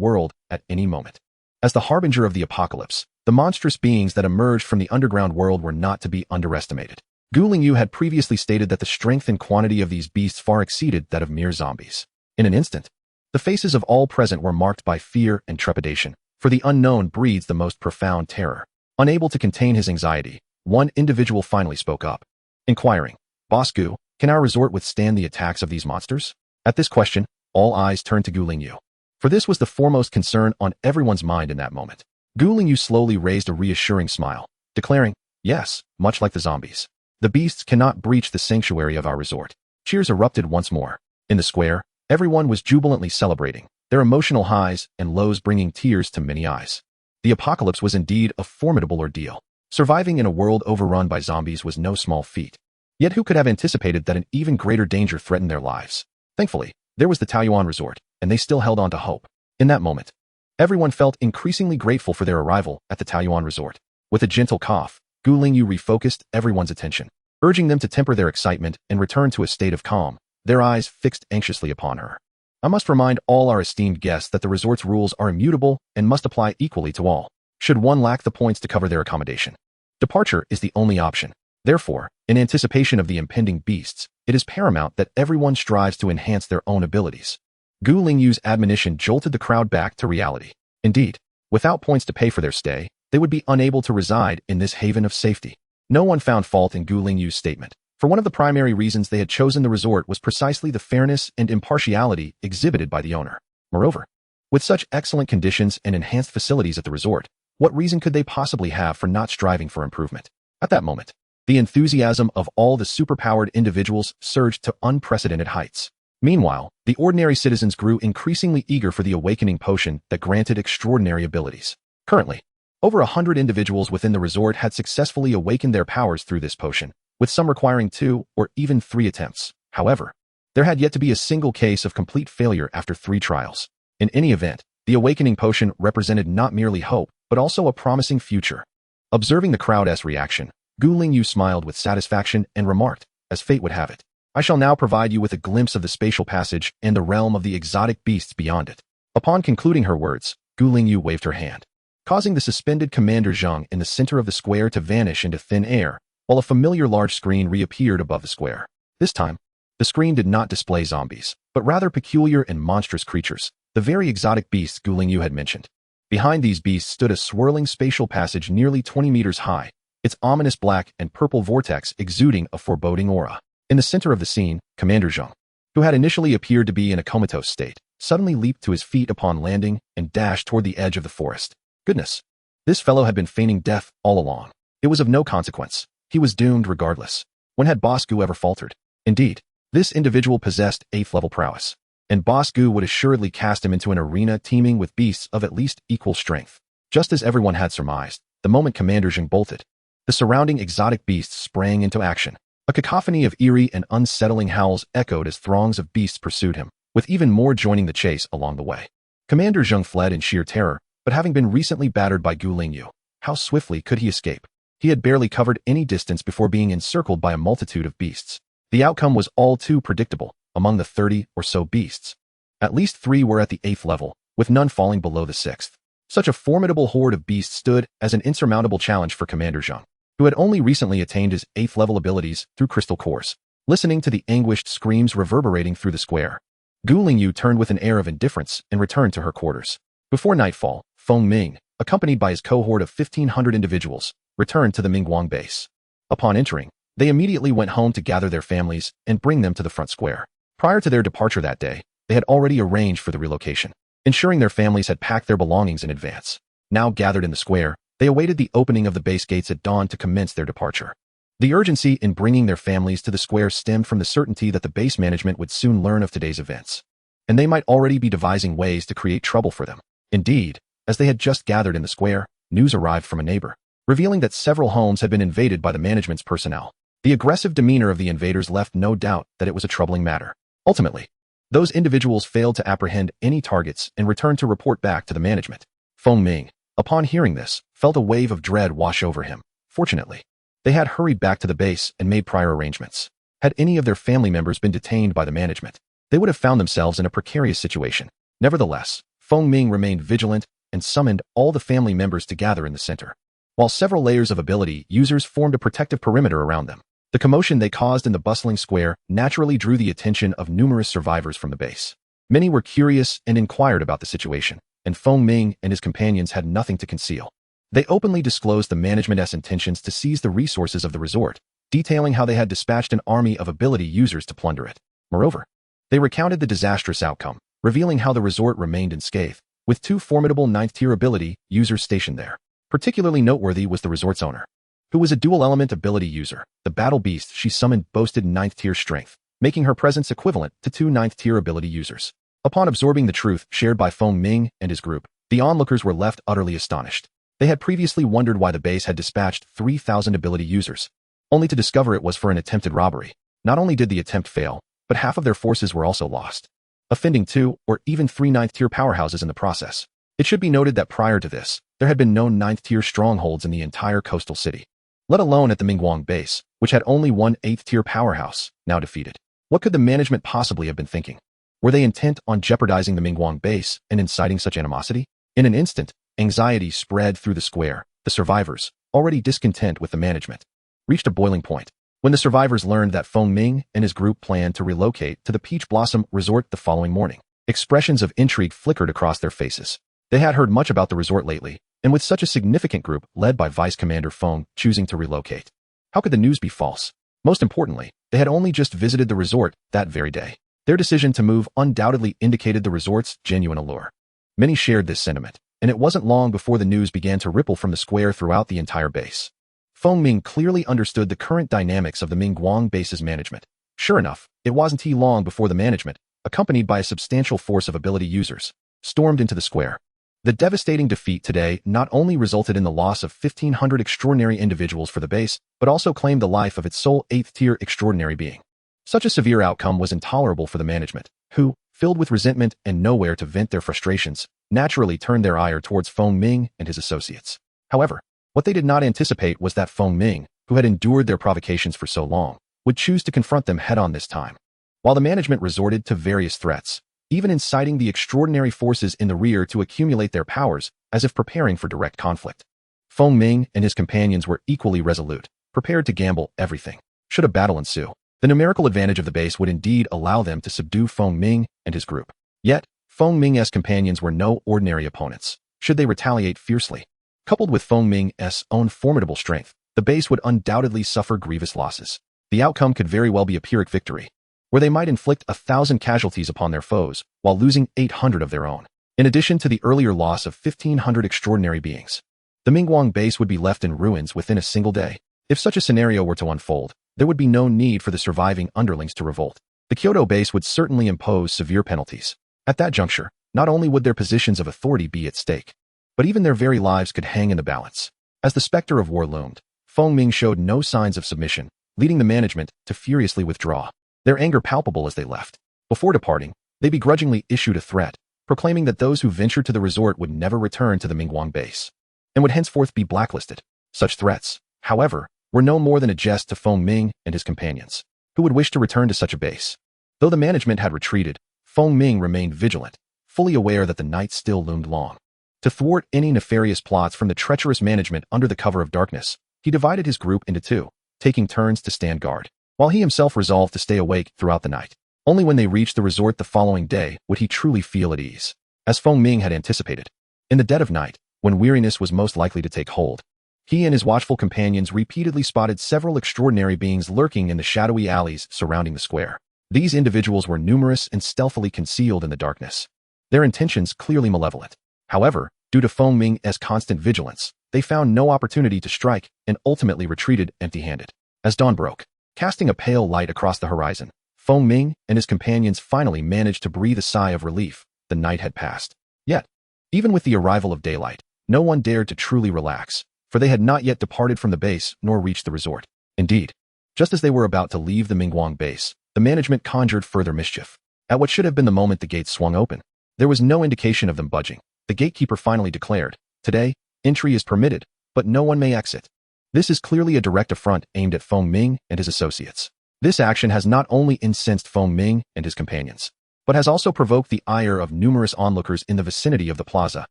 world at any moment. As the harbinger of the apocalypse, the monstrous beings that emerged from the underground world were not to be underestimated. Lingyu had previously stated that the strength and quantity of these beasts far exceeded that of mere zombies. In an instant, the faces of all present were marked by fear and trepidation, for the unknown breeds the most profound terror. Unable to contain his anxiety, one individual finally spoke up, inquiring, "Boss Gu, can our resort withstand the attacks of these monsters?" At this question, all eyes turned to Lingyu, for this was the foremost concern on everyone's mind in that moment. Lingyu slowly raised a reassuring smile, declaring, "Yes, much like the zombies. The beasts cannot breach the sanctuary of our resort." Cheers erupted once more. In the square, everyone was jubilantly celebrating, their emotional highs and lows bringing tears to many eyes. The apocalypse was indeed a formidable ordeal. Surviving in a world overrun by zombies was no small feat. Yet who could have anticipated that an even greater danger threatened their lives? Thankfully, there was the Taoyuan resort, and they still held on to hope. In that moment, everyone felt increasingly grateful for their arrival at the Taoyuan resort. With a gentle cough, Lingyu refocused everyone's attention, urging them to temper their excitement and return to a state of calm, their eyes fixed anxiously upon her. "I must remind all our esteemed guests that the resort's rules are immutable and must apply equally to all. Should one lack the points to cover their accommodation, departure is the only option. Therefore, in anticipation of the impending beasts, it is paramount that everyone strives to enhance their own abilities." Lingyu's admonition jolted the crowd back to reality. Indeed, without points to pay for their stay, they would be unable to reside in this haven of safety. No one found fault in Lingyu's statement, for one of the primary reasons they had chosen the resort was precisely the fairness and impartiality exhibited by the owner. Moreover, with such excellent conditions and enhanced facilities at the resort, what reason could they possibly have for not striving for improvement? At that moment, the enthusiasm of all the superpowered individuals surged to unprecedented heights. Meanwhile, the ordinary citizens grew increasingly eager for the awakening potion that granted extraordinary abilities. Currently, over 100 individuals within the resort had successfully awakened their powers through this potion, with some requiring 2 or even 3 attempts. However, there had yet to be a single case of complete failure after 3 trials. In any event, the awakening potion represented not merely hope, but also a promising future. Observing the crowd's reaction, Lingyu smiled with satisfaction and remarked, "As fate would have it, I shall now provide you with a glimpse of the spatial passage and the realm of the exotic beasts beyond it." Upon concluding her words, Lingyu waved her hand, causing the suspended Commander Zheng in the center of the square to vanish into thin air, while a familiar large screen reappeared above the square. This time, the screen did not display zombies, but rather peculiar and monstrous creatures, the very exotic beasts Lingyu had mentioned. Behind these beasts stood a swirling spatial passage nearly 20 meters high, its ominous black and purple vortex exuding a foreboding aura. In the center of the scene, Commander Zheng, who had initially appeared to be in a comatose state, suddenly leaped to his feet upon landing and dashed toward the edge of the forest. Goodness! This fellow had been feigning death all along. It was of no consequence. He was doomed regardless. When had Boss Gu ever faltered? Indeed, this individual possessed 8th level prowess, and Boss Gu would assuredly cast him into an arena teeming with beasts of at least equal strength. Just as everyone had surmised, the moment Commander Zheng bolted, the surrounding exotic beasts sprang into action. A cacophony of eerie and unsettling howls echoed as throngs of beasts pursued him, with even more joining the chase along the way. Commander Zheng fled in sheer terror, but having been recently battered by Lingyu, how swiftly could he escape? He had barely covered any distance before being encircled by a multitude of beasts. The outcome was all too predictable. Among the 30 or so beasts, at least 3 were at the 8th level, with none falling below the 6th. Such a formidable horde of beasts stood as an insurmountable challenge for Commander Zheng, who had only recently attained his 8th level abilities through crystal cores. Listening to the anguished screams reverberating through the square, Lingyu turned with an air of indifference and returned to her quarters. Before nightfall, Feng Ming, accompanied by his cohort of 1,500 individuals, returned to the Mingguang base. Upon entering, they immediately went home to gather their families and bring them to the front square. Prior to their departure that day, they had already arranged for the relocation, ensuring their families had packed their belongings in advance. Now gathered in the square, they awaited the opening of the base gates at dawn to commence their departure. The urgency in bringing their families to the square stemmed from the certainty that the base management would soon learn of today's events, and they might already be devising ways to create trouble for them. Indeed, as they had just gathered in the square, news arrived from a neighbor, revealing that several homes had been invaded by the management's personnel. The aggressive demeanor of the invaders left no doubt that it was a troubling matter. Ultimately, those individuals failed to apprehend any targets and returned to report back to the management. Feng Ming, upon hearing this, felt a wave of dread wash over him. Fortunately, they had hurried back to the base and made prior arrangements. Had any of their family members been detained by the management, they would have found themselves in a precarious situation. Nevertheless, Feng Ming remained vigilant and summoned all the family members to gather in the center. While several layers of ability users formed a protective perimeter around them, the commotion they caused in the bustling square naturally drew the attention of numerous survivors from the base. Many were curious and inquired about the situation, and Feng Ming and his companions had nothing to conceal. They openly disclosed the management's intentions to seize the resources of the resort, detailing how they had dispatched an army of ability users to plunder it. Moreover, they recounted the disastrous outcome, revealing how the resort remained unscathed, with 2 formidable 9th-tier ability users stationed there. Particularly noteworthy was the resort's owner, who was a dual-element ability user. The battle beast she summoned boasted 9th-tier strength, making her presence equivalent to 2 9th-tier ability users. Upon absorbing the truth shared by Feng Ming and his group, the onlookers were left utterly astonished. They had previously wondered why the base had dispatched 3,000 ability users, only to discover it was for an attempted robbery. Not only did the attempt fail, but half of their forces were also lost, offending 2 or even 3 9th-tier powerhouses in the process. It should be noted that prior to this, there had been no 9th-tier strongholds in the entire coastal city, let alone at the Mingguang base, which had only 1 8th-tier powerhouse, now defeated. What could the management possibly have been thinking? Were they intent on jeopardizing the Mingguang base and inciting such animosity? In an instant, anxiety spread through the square. The survivors, already discontent with the management, reached a boiling point when the survivors learned that Feng Ming and his group planned to relocate to the Peach Blossom Resort the following morning. Expressions of intrigue flickered across their faces. They had heard much about the resort lately, and with such a significant group led by Vice Commander Feng choosing to relocate, how could the news be false? Most importantly, they had only just visited the resort that very day. Their decision to move undoubtedly indicated the resort's genuine allure. Many shared this sentiment, and it wasn't long before the news began to ripple from the square throughout the entire base. Feng Ming clearly understood the current dynamics of the Mingguang base's management. Sure enough, it wasn't long before the management, accompanied by a substantial force of ability users, stormed into the square. The devastating defeat today not only resulted in the loss of 1,500 extraordinary individuals for the base, but also claimed the life of its sole 8th-tier extraordinary being. Such a severe outcome was intolerable for the management, who, filled with resentment and nowhere to vent their frustrations, naturally turned their ire towards Feng Ming and his associates. However, what they did not anticipate was that Feng Ming, who had endured their provocations for so long, would choose to confront them head-on this time. While the management resorted to various threats, even inciting the extraordinary forces in the rear to accumulate their powers as if preparing for direct conflict, Feng Ming and his companions were equally resolute, prepared to gamble everything. Should a battle ensue, the numerical advantage of the base would indeed allow them to subdue Feng Ming and his group. Yet, Feng Ming's companions were no ordinary opponents. Should they retaliate fiercely, coupled with Feng Ming's own formidable strength, the base would undoubtedly suffer grievous losses. The outcome could very well be a Pyrrhic victory, where they might inflict 1,000 casualties upon their foes while losing 800 of their own. In addition to the earlier loss of 1,500 extraordinary beings, the Mingguang base would be left in ruins within a single day. If such a scenario were to unfold, there would be no need for the surviving underlings to revolt. The Kyoto base would certainly impose severe penalties. At that juncture, not only would their positions of authority be at stake, but even their very lives could hang in the balance. As the specter of war loomed, Feng Ming showed no signs of submission, leading the management to furiously withdraw, their anger palpable as they left. Before departing, They begrudgingly issued a threat, proclaiming that those who ventured to the resort would never return to the Mingguang base, and would henceforth be blacklisted. Such threats, however, were no more than a jest to Feng Ming and his companions, who would wish to return to such a base. Though the management had retreated, Feng Ming remained vigilant, fully aware that the night still loomed long. To thwart any nefarious plots from the treacherous management under the cover of darkness, he divided his group into two, taking turns to stand guard, while he himself resolved to stay awake throughout the night. Only when they reached the resort the following day would he truly feel at ease, as Feng Ming had anticipated. In the dead of night, when weariness was most likely to take hold, he and his watchful companions repeatedly spotted several extraordinary beings lurking in the shadowy alleys surrounding the square. These individuals were numerous and stealthily concealed in the darkness, their intentions clearly malevolent. However, due to Feng Ming's constant vigilance, they found no opportunity to strike and ultimately retreated empty-handed. As dawn broke, casting a pale light across the horizon, Feng Ming and his companions finally managed to breathe a sigh of relief. The night had passed. Yet, even with the arrival of daylight, no one dared to truly relax, for they had not yet departed from the base nor reached the resort. Indeed, just as they were about to leave the Mingguang base, the management conjured further mischief. At what should have been the moment the gates swung open, there was no indication of them budging. The gatekeeper finally declared, "Today, entry is permitted, but no one may exit." This is clearly a direct affront aimed at Feng Ming and his associates. This action has not only incensed Feng Ming and his companions, but has also provoked the ire of numerous onlookers in the vicinity of the plaza,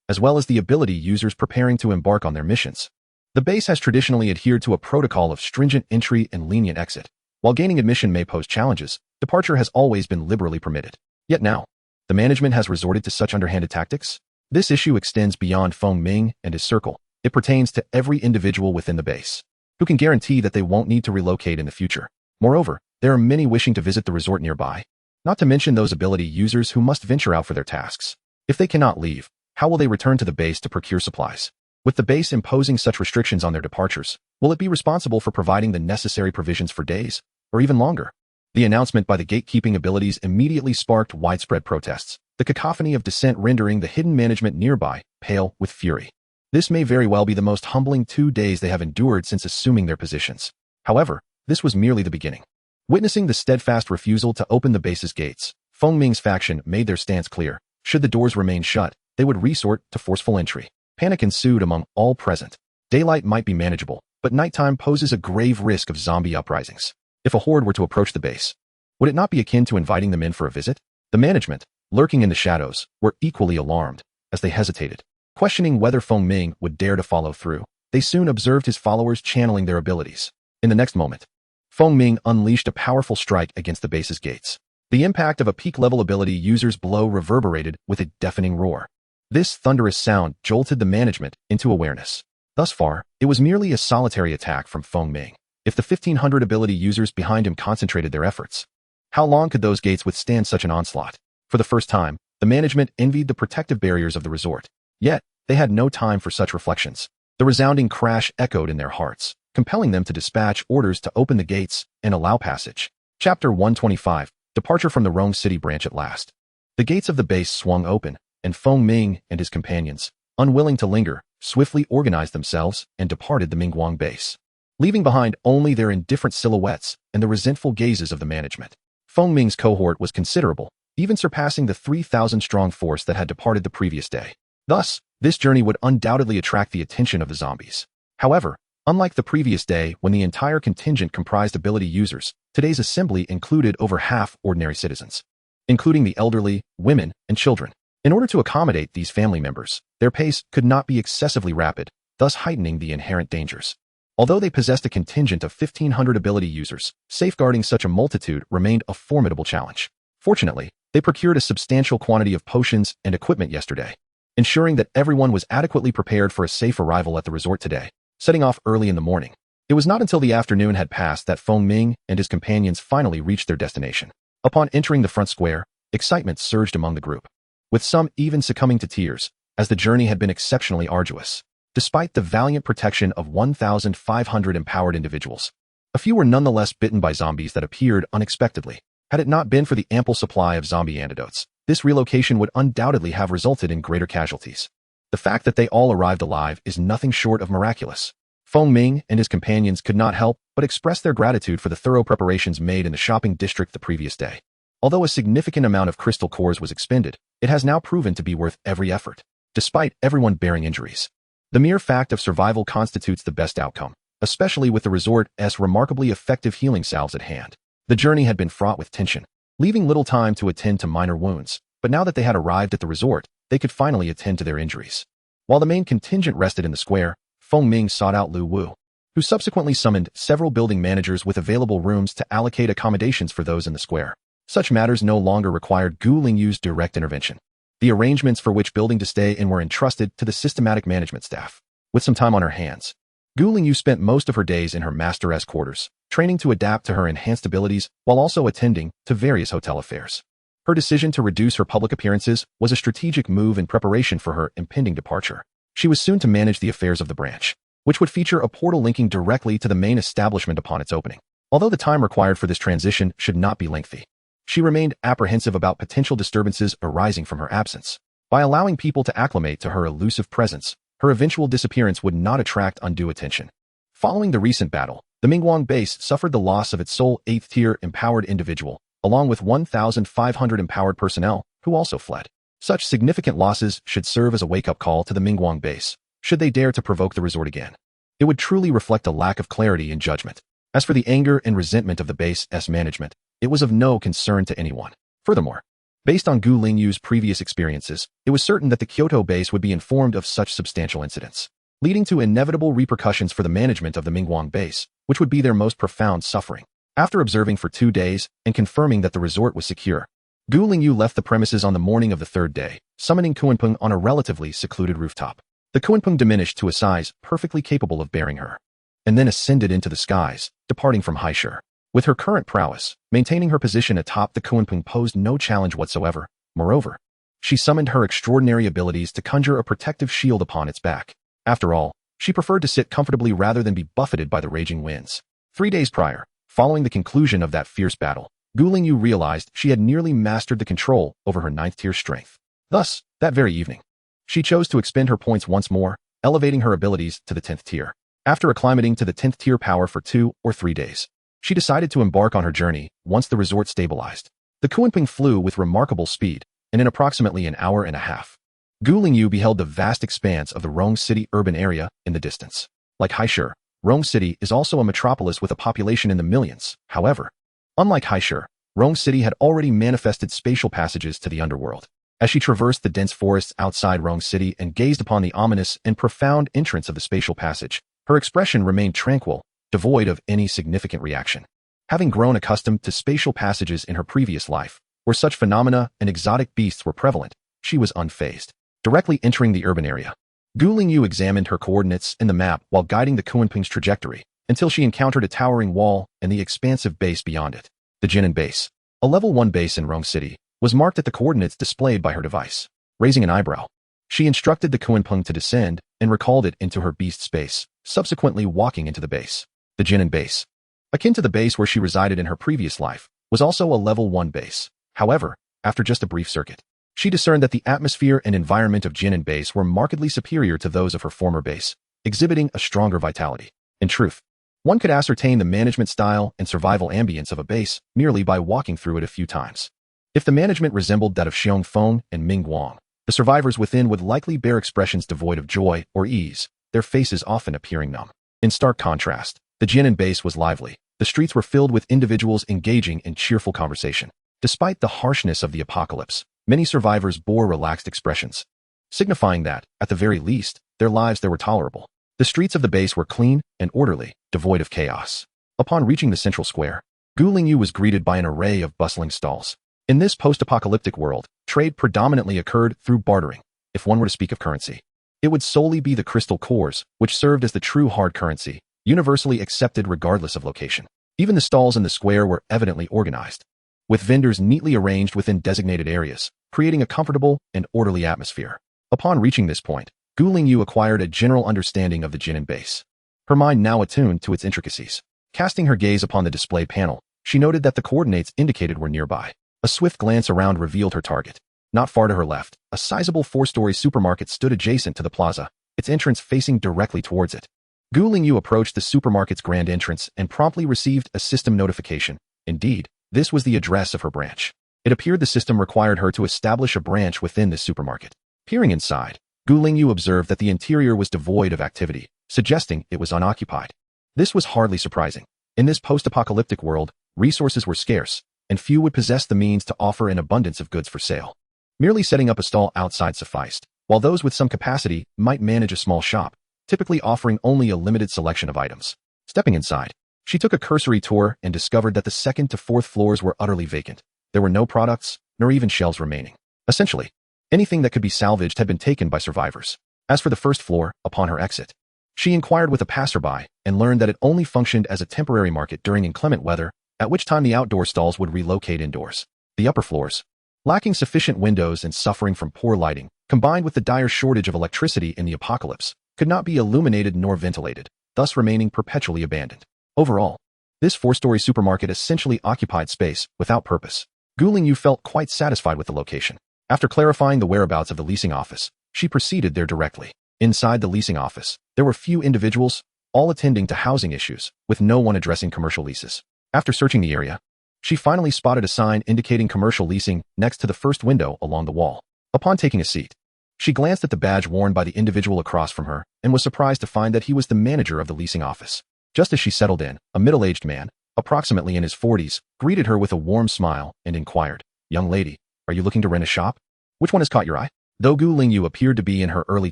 as well as the ability users preparing to embark on their missions. The base has traditionally adhered to a protocol of stringent entry and lenient exit. While gaining admission may pose challenges, departure has always been liberally permitted. Yet now, the management has resorted to such underhanded tactics. This issue extends beyond Feng Ming and his circle. It pertains to every individual within the base, who can guarantee that they won't need to relocate in the future. Moreover, there are many wishing to visit the resort nearby, not to mention those ability users who must venture out for their tasks. If they cannot leave, how will they return to the base to procure supplies? With the base imposing such restrictions on their departures, will it be responsible for providing the necessary provisions for days, or even longer? The announcement by the gatekeeping abilities immediately sparked widespread protests, the cacophony of dissent rendering the hidden management nearby pale with fury. This may very well be the most humbling 2 days they have endured since assuming their positions. However, this was merely the beginning. Witnessing the steadfast refusal to open the base's gates, Feng Ming's faction made their stance clear. Should the doors remain shut, they would resort to forceful entry. Panic ensued among all present. Daylight might be manageable, but nighttime poses a grave risk of zombie uprisings. If a horde were to approach the base, would it not be akin to inviting them in for a visit? The management, lurking in the shadows, were equally alarmed. As they hesitated, questioning whether Feng Ming would dare to follow through, they soon observed his followers channeling their abilities. In the next moment, Feng Ming unleashed a powerful strike against the base's gates. The impact of a peak-level ability user's blow reverberated with a deafening roar. This thunderous sound jolted the management into awareness. Thus far, it was merely a solitary attack from Feng Ming. If the 1,500 ability users behind him concentrated their efforts, how long could those gates withstand such an onslaught? For the first time, the management envied the protective barriers of the resort. Yet, they had no time for such reflections. The resounding crash echoed in their hearts, compelling them to dispatch orders to open the gates and allow passage. Chapter 125, Departure from the Rome City branch at last. The gates of the base swung open, and Feng Ming and his companions, unwilling to linger, swiftly organized themselves and departed the Mingguang base, leaving behind only their indifferent silhouettes and the resentful gazes of the management. Feng Ming's cohort was considerable, even surpassing the 3,000-strong force that had departed the previous day. Thus, this journey would undoubtedly attract the attention of the zombies. However, unlike the previous day when the entire contingent comprised ability users, today's assembly included over half ordinary citizens, including the elderly, women, and children. In order to accommodate these family members, their pace could not be excessively rapid, thus heightening the inherent dangers. Although they possessed a contingent of 1,500 ability users, safeguarding such a multitude remained a formidable challenge. Fortunately, they procured a substantial quantity of potions and equipment yesterday, ensuring that everyone was adequately prepared for a safe arrival at the resort today. Setting off early in the morning, it was not until the afternoon had passed that Feng Ming and his companions finally reached their destination. Upon entering the front square, excitement surged among the group, with some even succumbing to tears, as the journey had been exceptionally arduous. Despite the valiant protection of 1,500 empowered individuals, a few were nonetheless bitten by zombies that appeared unexpectedly. Had it not been for the ample supply of zombie antidotes, this relocation would undoubtedly have resulted in greater casualties. The fact that they all arrived alive is nothing short of miraculous. Feng Ming and his companions could not help but express their gratitude for the thorough preparations made in the shopping district the previous day. Although a significant amount of crystal cores was expended, it has now proven to be worth every effort, despite everyone bearing injuries. The mere fact of survival constitutes the best outcome, especially with the resort's remarkably effective healing salves at hand. The journey had been fraught with tension, leaving little time to attend to minor wounds, but now that they had arrived at the resort, they could finally attend to their injuries. While the main contingent rested in the square, Feng Ming sought out Lu Wu, who subsequently summoned several building managers with available rooms to allocate accommodations for those in the square. Such matters no longer required Gu Lingyu's direct intervention. The arrangements for which building to stay in were entrusted to the systematic management staff. With some time on her hands, Gu Lingyu spent most of her days in her master's quarters, training to adapt to her enhanced abilities while also attending to various hotel affairs. Her decision to reduce her public appearances was a strategic move in preparation for her impending departure. She was soon to manage the affairs of the branch, which would feature a portal linking directly to the main establishment upon its opening. Although the time required for this transition should not be lengthy, she remained apprehensive about potential disturbances arising from her absence. By allowing people to acclimate to her elusive presence, her eventual disappearance would not attract undue attention. Following the recent battle, the Mingguang base suffered the loss of its sole 8th-tier empowered individual, along with 1,500 empowered personnel, who also fled. Such significant losses should serve as a wake-up call to the Mingguang base, should they dare to provoke the resort again. It would truly reflect a lack of clarity in judgment. As for the anger and resentment of the base's management, it was of no concern to anyone. Furthermore, based on Gu Lingyu's previous experiences, it was certain that the Kyoto base would be informed of such substantial incidents, leading to inevitable repercussions for the management of the Mingguang base, which would be their most profound suffering. After observing for 2 days and confirming that the resort was secure, Gu Lingyu left the premises on the morning of the 3rd day, summoning Kuanpeng on a relatively secluded rooftop. The Kuanpeng diminished to a size perfectly capable of bearing her, and then ascended into the skies, departing from Haishur. With her current prowess, maintaining her position atop the Kuanpeng posed no challenge whatsoever. Moreover, she summoned her extraordinary abilities to conjure a protective shield upon its back. After all, she preferred to sit comfortably rather than be buffeted by the raging winds. 3 days prior, following the conclusion of that fierce battle, Gu Lingyu realized she had nearly mastered the control over her 9th-tier strength. Thus, that very evening, she chose to expend her points once more, elevating her abilities to the 10th tier. After acclimating to the 10th tier power for 2 or 3 days, she decided to embark on her journey once the resort stabilized. The Kuanping flew with remarkable speed, and in approximately an hour and a half, Gu Lingyu beheld the vast expanse of the Rong City urban area in the distance. Like Haishur, Rong City is also a metropolis with a population in the millions. However, unlike Haishur, Rong City had already manifested spatial passages to the underworld. As she traversed the dense forests outside Rong City and gazed upon the ominous and profound entrance of the spatial passage, her expression remained tranquil, devoid of any significant reaction. Having grown accustomed to spatial passages in her previous life, where such phenomena and exotic beasts were prevalent, she was unfazed. Directly entering the urban area, Gu Lingyu examined her coordinates in the map while guiding the Kuanping's trajectory, until she encountered a towering wall and the expansive base beyond it. The Jinan base, a level 1 base in Rong City, was marked at the coordinates displayed by her device. Raising an eyebrow, she instructed the Kuanping to descend and recalled it into her beast space, subsequently walking into the base. The Jinan base, akin to the base where she resided in her previous life, was also a level 1 base. However, after just a brief circuit, she discerned that the atmosphere and environment of Jinan base were markedly superior to those of her former base, exhibiting a stronger vitality. In truth, one could ascertain the management style and survival ambience of a base merely by walking through it a few times. If the management resembled that of Xiong Feng and Ming Guang, the survivors within would likely bear expressions devoid of joy or ease, their faces often appearing numb. In stark contrast, the Jinan base was lively. The streets were filled with individuals engaging in cheerful conversation. Despite the harshness of the apocalypse, many survivors bore relaxed expressions, signifying that, at the very least, their lives there were tolerable. The streets of the base were clean and orderly, devoid of chaos. Upon reaching the central square, Gu Lingyu was greeted by an array of bustling stalls. In this post-apocalyptic world, trade predominantly occurred through bartering. If one were to speak of currency, it would solely be the crystal cores, which served as the true hard currency, universally accepted regardless of location. Even the stalls in the square were evidently organized, with vendors neatly arranged within designated areas, creating a comfortable and orderly atmosphere. Upon reaching this point, Gu Lingyu acquired a general understanding of the Jinan base, her mind now attuned to its intricacies. Casting her gaze upon the display panel, she noted that the coordinates indicated were nearby. A swift glance around revealed her target. Not far to her left, a sizable 4-story supermarket stood adjacent to the plaza, its entrance facing directly towards it. Gu Lingyu approached the supermarket's grand entrance and promptly received a system notification. Indeed, this was the address of her branch. It appeared the system required her to establish a branch within this supermarket. Peering inside, Gu Lingyu observed that the interior was devoid of activity, suggesting it was unoccupied. This was hardly surprising. In this post-apocalyptic world, resources were scarce, and few would possess the means to offer an abundance of goods for sale. Merely setting up a stall outside sufficed, while those with some capacity might manage a small shop, typically offering only a limited selection of items. Stepping inside, she took a cursory tour and discovered that the second to fourth floors were utterly vacant. There were no products, nor even shelves remaining. Essentially, anything that could be salvaged had been taken by survivors. As for the first floor, upon her exit, she inquired with a passerby and learned that it only functioned as a temporary market during inclement weather, at which time the outdoor stalls would relocate indoors. The upper floors, lacking sufficient windows and suffering from poor lighting, combined with the dire shortage of electricity in the apocalypse, could not be illuminated nor ventilated, thus remaining perpetually abandoned. Overall, this four-story supermarket essentially occupied space without purpose. Gu Lingyu felt quite satisfied with the location. After clarifying the whereabouts of the leasing office, she proceeded there directly. Inside the leasing office, there were few individuals, all attending to housing issues, with no one addressing commercial leases. After searching the area, she finally spotted a sign indicating commercial leasing next to the first window along the wall. Upon taking a seat, she glanced at the badge worn by the individual across from her and was surprised to find that he was the manager of the leasing office. Just as she settled in, a middle-aged man, approximately in his 40s, greeted her with a warm smile and inquired, "Young lady, are you looking to rent a shop? Which one has caught your eye?" Though Gu Lingyu appeared to be in her early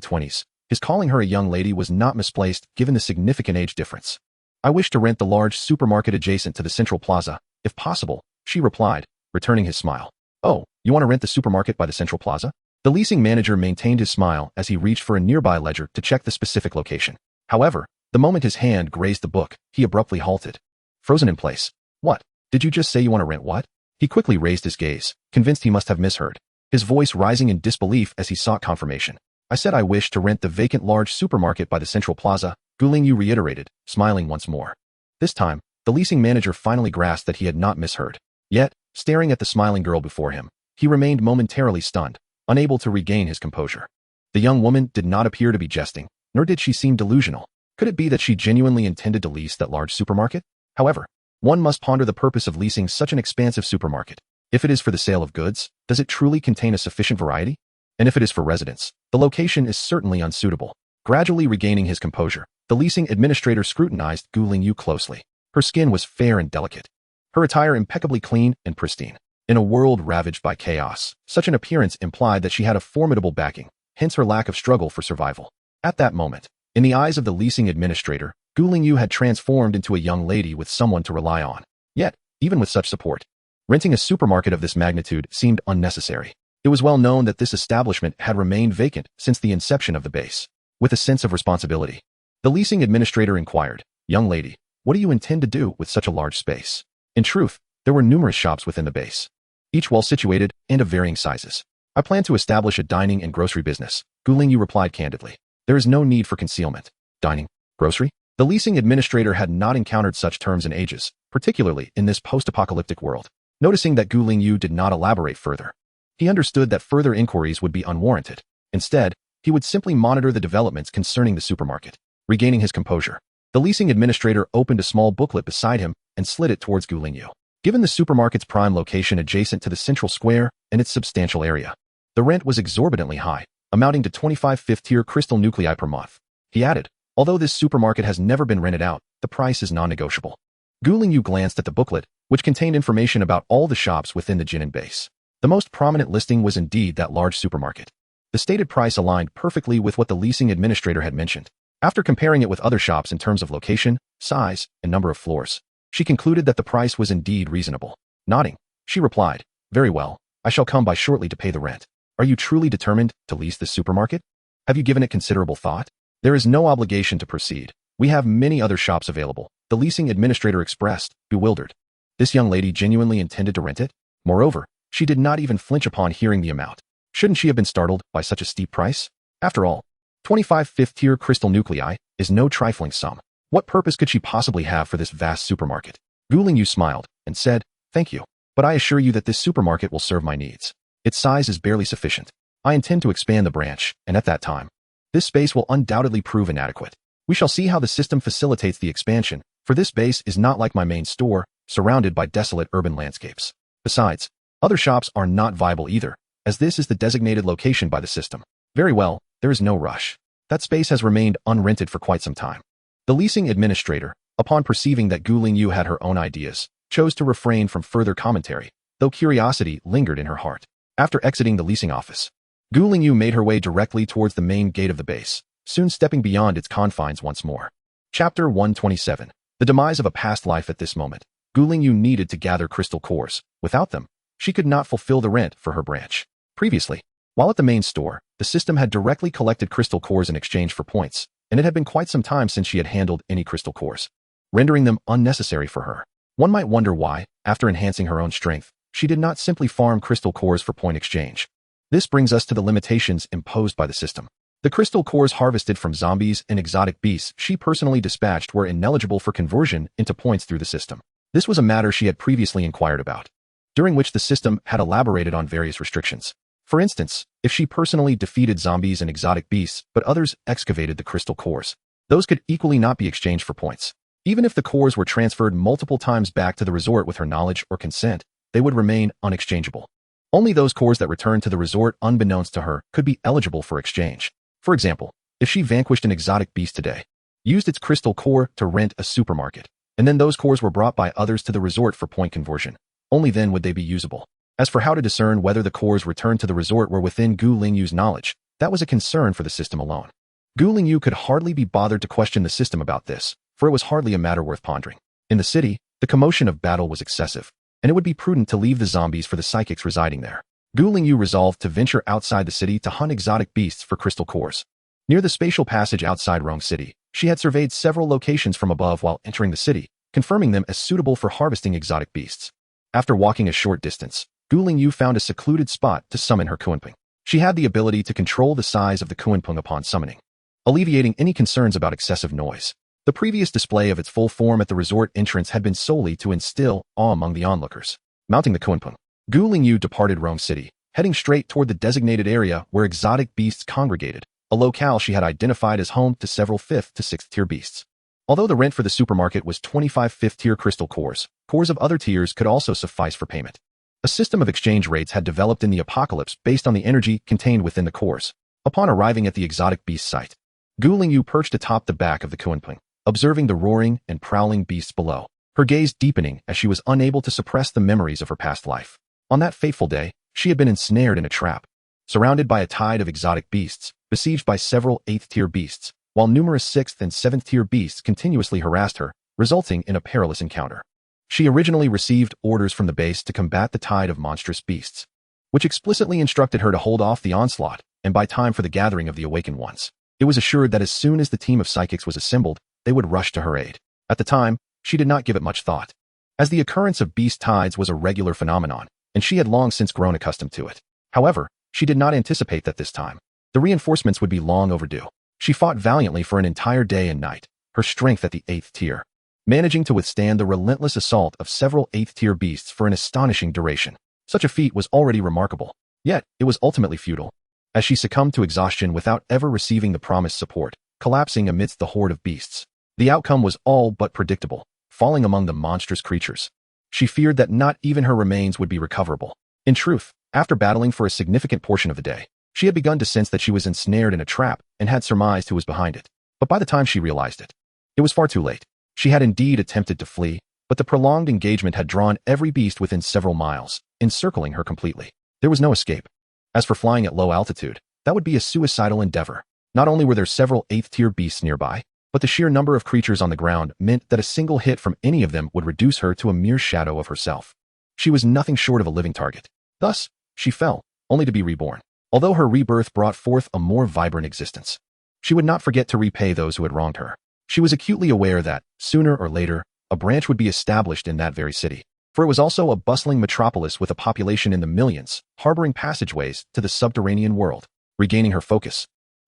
20s, his calling her a young lady was not misplaced given the significant age difference. "I wish to rent the large supermarket adjacent to the central plaza, if possible," she replied, returning his smile. "Oh, you want to rent the supermarket by the central plaza?" The leasing manager maintained his smile as he reached for a nearby ledger to check the specific location. However, the moment his hand grazed the book, he abruptly halted. Frozen in place. "What? Did you just say you want to rent what?" He quickly raised his gaze, convinced he must have misheard, his voice rising in disbelief as he sought confirmation. "I said I wish to rent the vacant large supermarket by the central plaza," Gu Lingyu reiterated, smiling once more. This time, the leasing manager finally grasped that he had not misheard. Yet, staring at the smiling girl before him, he remained momentarily stunned, unable to regain his composure. The young woman did not appear to be jesting, nor did she seem delusional. Could it be that she genuinely intended to lease that large supermarket? However, one must ponder the purpose of leasing such an expansive supermarket. If it is for the sale of goods, does it truly contain a sufficient variety? And if it is for residence, the location is certainly unsuitable. Gradually regaining his composure, the leasing administrator scrutinized Gu Lingyu closely. Her skin was fair and delicate, her attire impeccably clean and pristine. In a world ravaged by chaos, such an appearance implied that she had a formidable backing, hence her lack of struggle for survival. At that moment, in the eyes of the leasing administrator, Gu Lingyu had transformed into a young lady with someone to rely on. Yet, even with such support, renting a supermarket of this magnitude seemed unnecessary. It was well known that this establishment had remained vacant since the inception of the base. With a sense of responsibility, the leasing administrator inquired, "Young lady, what do you intend to do with such a large space?" In truth, there were numerous shops within the base, each well situated and of varying sizes. "I plan to establish a dining and grocery business," Gu Lingyu replied candidly. "There is no need for concealment." Dining? Grocery? The leasing administrator had not encountered such terms in ages, particularly in this post-apocalyptic world. Noticing that Gu Lingyu did not elaborate further, he understood that further inquiries would be unwarranted. Instead, he would simply monitor the developments concerning the supermarket. Regaining his composure, the leasing administrator opened a small booklet beside him and slid it towards Gu Lingyu. Given the supermarket's prime location adjacent to the central square and its substantial area, the rent was exorbitantly high, amounting to 25 fifth-tier crystal nuclei per month. He added, "Although this supermarket has never been rented out, the price is non-negotiable." Gu Lingyu glanced at the booklet, which contained information about all the shops within the Jinan base. The most prominent listing was indeed that large supermarket. The stated price aligned perfectly with what the leasing administrator had mentioned. After comparing it with other shops in terms of location, size, and number of floors, she concluded that the price was indeed reasonable. Nodding, she replied, "Very well, I shall come by shortly to pay the rent." "Are you truly determined to lease this supermarket? Have you given it considerable thought?" "There is no obligation to proceed. We have many other shops available," the leasing administrator expressed, bewildered. This young lady genuinely intended to rent it? Moreover, she did not even flinch upon hearing the amount. Shouldn't she have been startled by such a steep price? After all, 25 fifth-tier crystal nuclei is no trifling sum. What purpose could she possibly have for this vast supermarket? Gu Lingyu smiled and said, "Thank you, but I assure you that this supermarket will serve my needs. Its size is barely sufficient. I intend to expand the branch, and at that time, this space will undoubtedly prove inadequate. We shall see how the system facilitates the expansion, for this base is not like my main store, surrounded by desolate urban landscapes. Besides, Other shops are not viable either, as this is the designated location by the system. Very well, there is no rush. That space has remained unrented for quite some time. The leasing administrator, upon perceiving that Gu Lingyu had her own ideas, chose to refrain from further commentary, though curiosity lingered in her heart. After exiting the leasing office, Gu Lingyu made her way directly towards the main gate of the base, soon stepping beyond its confines once more. Chapter 127. The demise of a past life. At this moment, Gu Lingyu needed to gather crystal cores. Without them, she could not fulfill the rent for her branch. Previously, while at the main store, the system had directly collected crystal cores in exchange for points, and it had been quite some time since she had handled any crystal cores, rendering them unnecessary for her. One might wonder why, after enhancing her own strength, she did not simply farm crystal cores for point exchange. This brings us to the limitations imposed by the system. The crystal cores harvested from zombies and exotic beasts she personally dispatched were ineligible for conversion into points through the system. This was a matter she had previously inquired about, during which the system had elaborated on various restrictions. For instance, if she personally defeated zombies and exotic beasts, but others excavated the crystal cores, those could equally not be exchanged for points. Even if the cores were transferred multiple times back to the resort with her knowledge or consent, they would remain unexchangeable. Only those cores that returned to the resort unbeknownst to her could be eligible for exchange. For example, if she vanquished an exotic beast today, used its crystal core to rent a supermarket, and then those cores were brought by others to the resort for point conversion, only then would they be usable. As for how to discern whether the cores returned to the resort were within Gu Lingyu's knowledge, that was a concern for the system alone. Gu Lingyu could hardly be bothered to question the system about this, for it was hardly a matter worth pondering. In the city, the commotion of battle was excessive, and it would be prudent to leave the zombies for the psychics residing there. Gu Lingyu resolved to venture outside the city to hunt exotic beasts for crystal cores. Near the spatial passage outside Rome City, she had surveyed several locations from above while entering the city, confirming them as suitable for harvesting exotic beasts. After walking a short distance, Gu Lingyu found a secluded spot to summon her Kunpeng. She had the ability to control the size of the Kunpeng upon summoning, alleviating any concerns about excessive noise. The previous display of its full form at the resort entrance had been solely to instill awe among the onlookers. Mounting the Kunpeng, Gu Lingyu departed Rome City, heading straight toward the designated area where exotic beasts congregated, a locale she had identified as home to several 5th to 6th tier beasts. Although the rent for the supermarket was 25 5th tier crystal cores, cores of other tiers could also suffice for payment. A system of exchange rates had developed in the apocalypse based on the energy contained within the cores. Upon arriving at the exotic beast site, Gu Lingyu perched atop the back of the Kunpeng, observing the roaring and prowling beasts below, her gaze deepening as she was unable to suppress the memories of her past life. On that fateful day, she had been ensnared in a trap, surrounded by a tide of exotic beasts, besieged by several 8th tier beasts, while numerous 6th and 7th tier beasts continuously harassed her, resulting in a perilous encounter. She originally received orders from the base to combat the tide of monstrous beasts, which explicitly instructed her to hold off the onslaught and buy time for the gathering of the awakened ones. It was assured that as soon as the team of psychics was assembled, they would rush to her aid. At the time, she did not give it much thought, as the occurrence of beast tides was a regular phenomenon, and she had long since grown accustomed to it. However, she did not anticipate that this time, the reinforcements would be long overdue. She fought valiantly for an entire day and night, her strength at the 8th tier, managing to withstand the relentless assault of several 8th tier beasts for an astonishing duration. Such a feat was already remarkable, yet it was ultimately futile, as she succumbed to exhaustion without ever receiving the promised support, collapsing amidst the horde of beasts. The outcome was all but predictable, falling among the monstrous creatures. She feared that not even her remains would be recoverable. In truth, after battling for a significant portion of the day, she had begun to sense that she was ensnared in a trap and had surmised who was behind it. But by the time she realized it, it was far too late. She had indeed attempted to flee, but the prolonged engagement had drawn every beast within several miles, encircling her completely. There was no escape. As for flying at low altitude, that would be a suicidal endeavor. Not only were there several 8th tier beasts nearby, but the sheer number of creatures on the ground meant that a single hit from any of them would reduce her to a mere shadow of herself. She was nothing short of a living target. Thus, she fell, only to be reborn. Although her rebirth brought forth a more vibrant existence, she would not forget to repay those who had wronged her. She was acutely aware that, sooner or later, a branch would be established in that very city, for it was also a bustling metropolis with a population in the millions, harboring passageways to the subterranean world. Regaining her focus,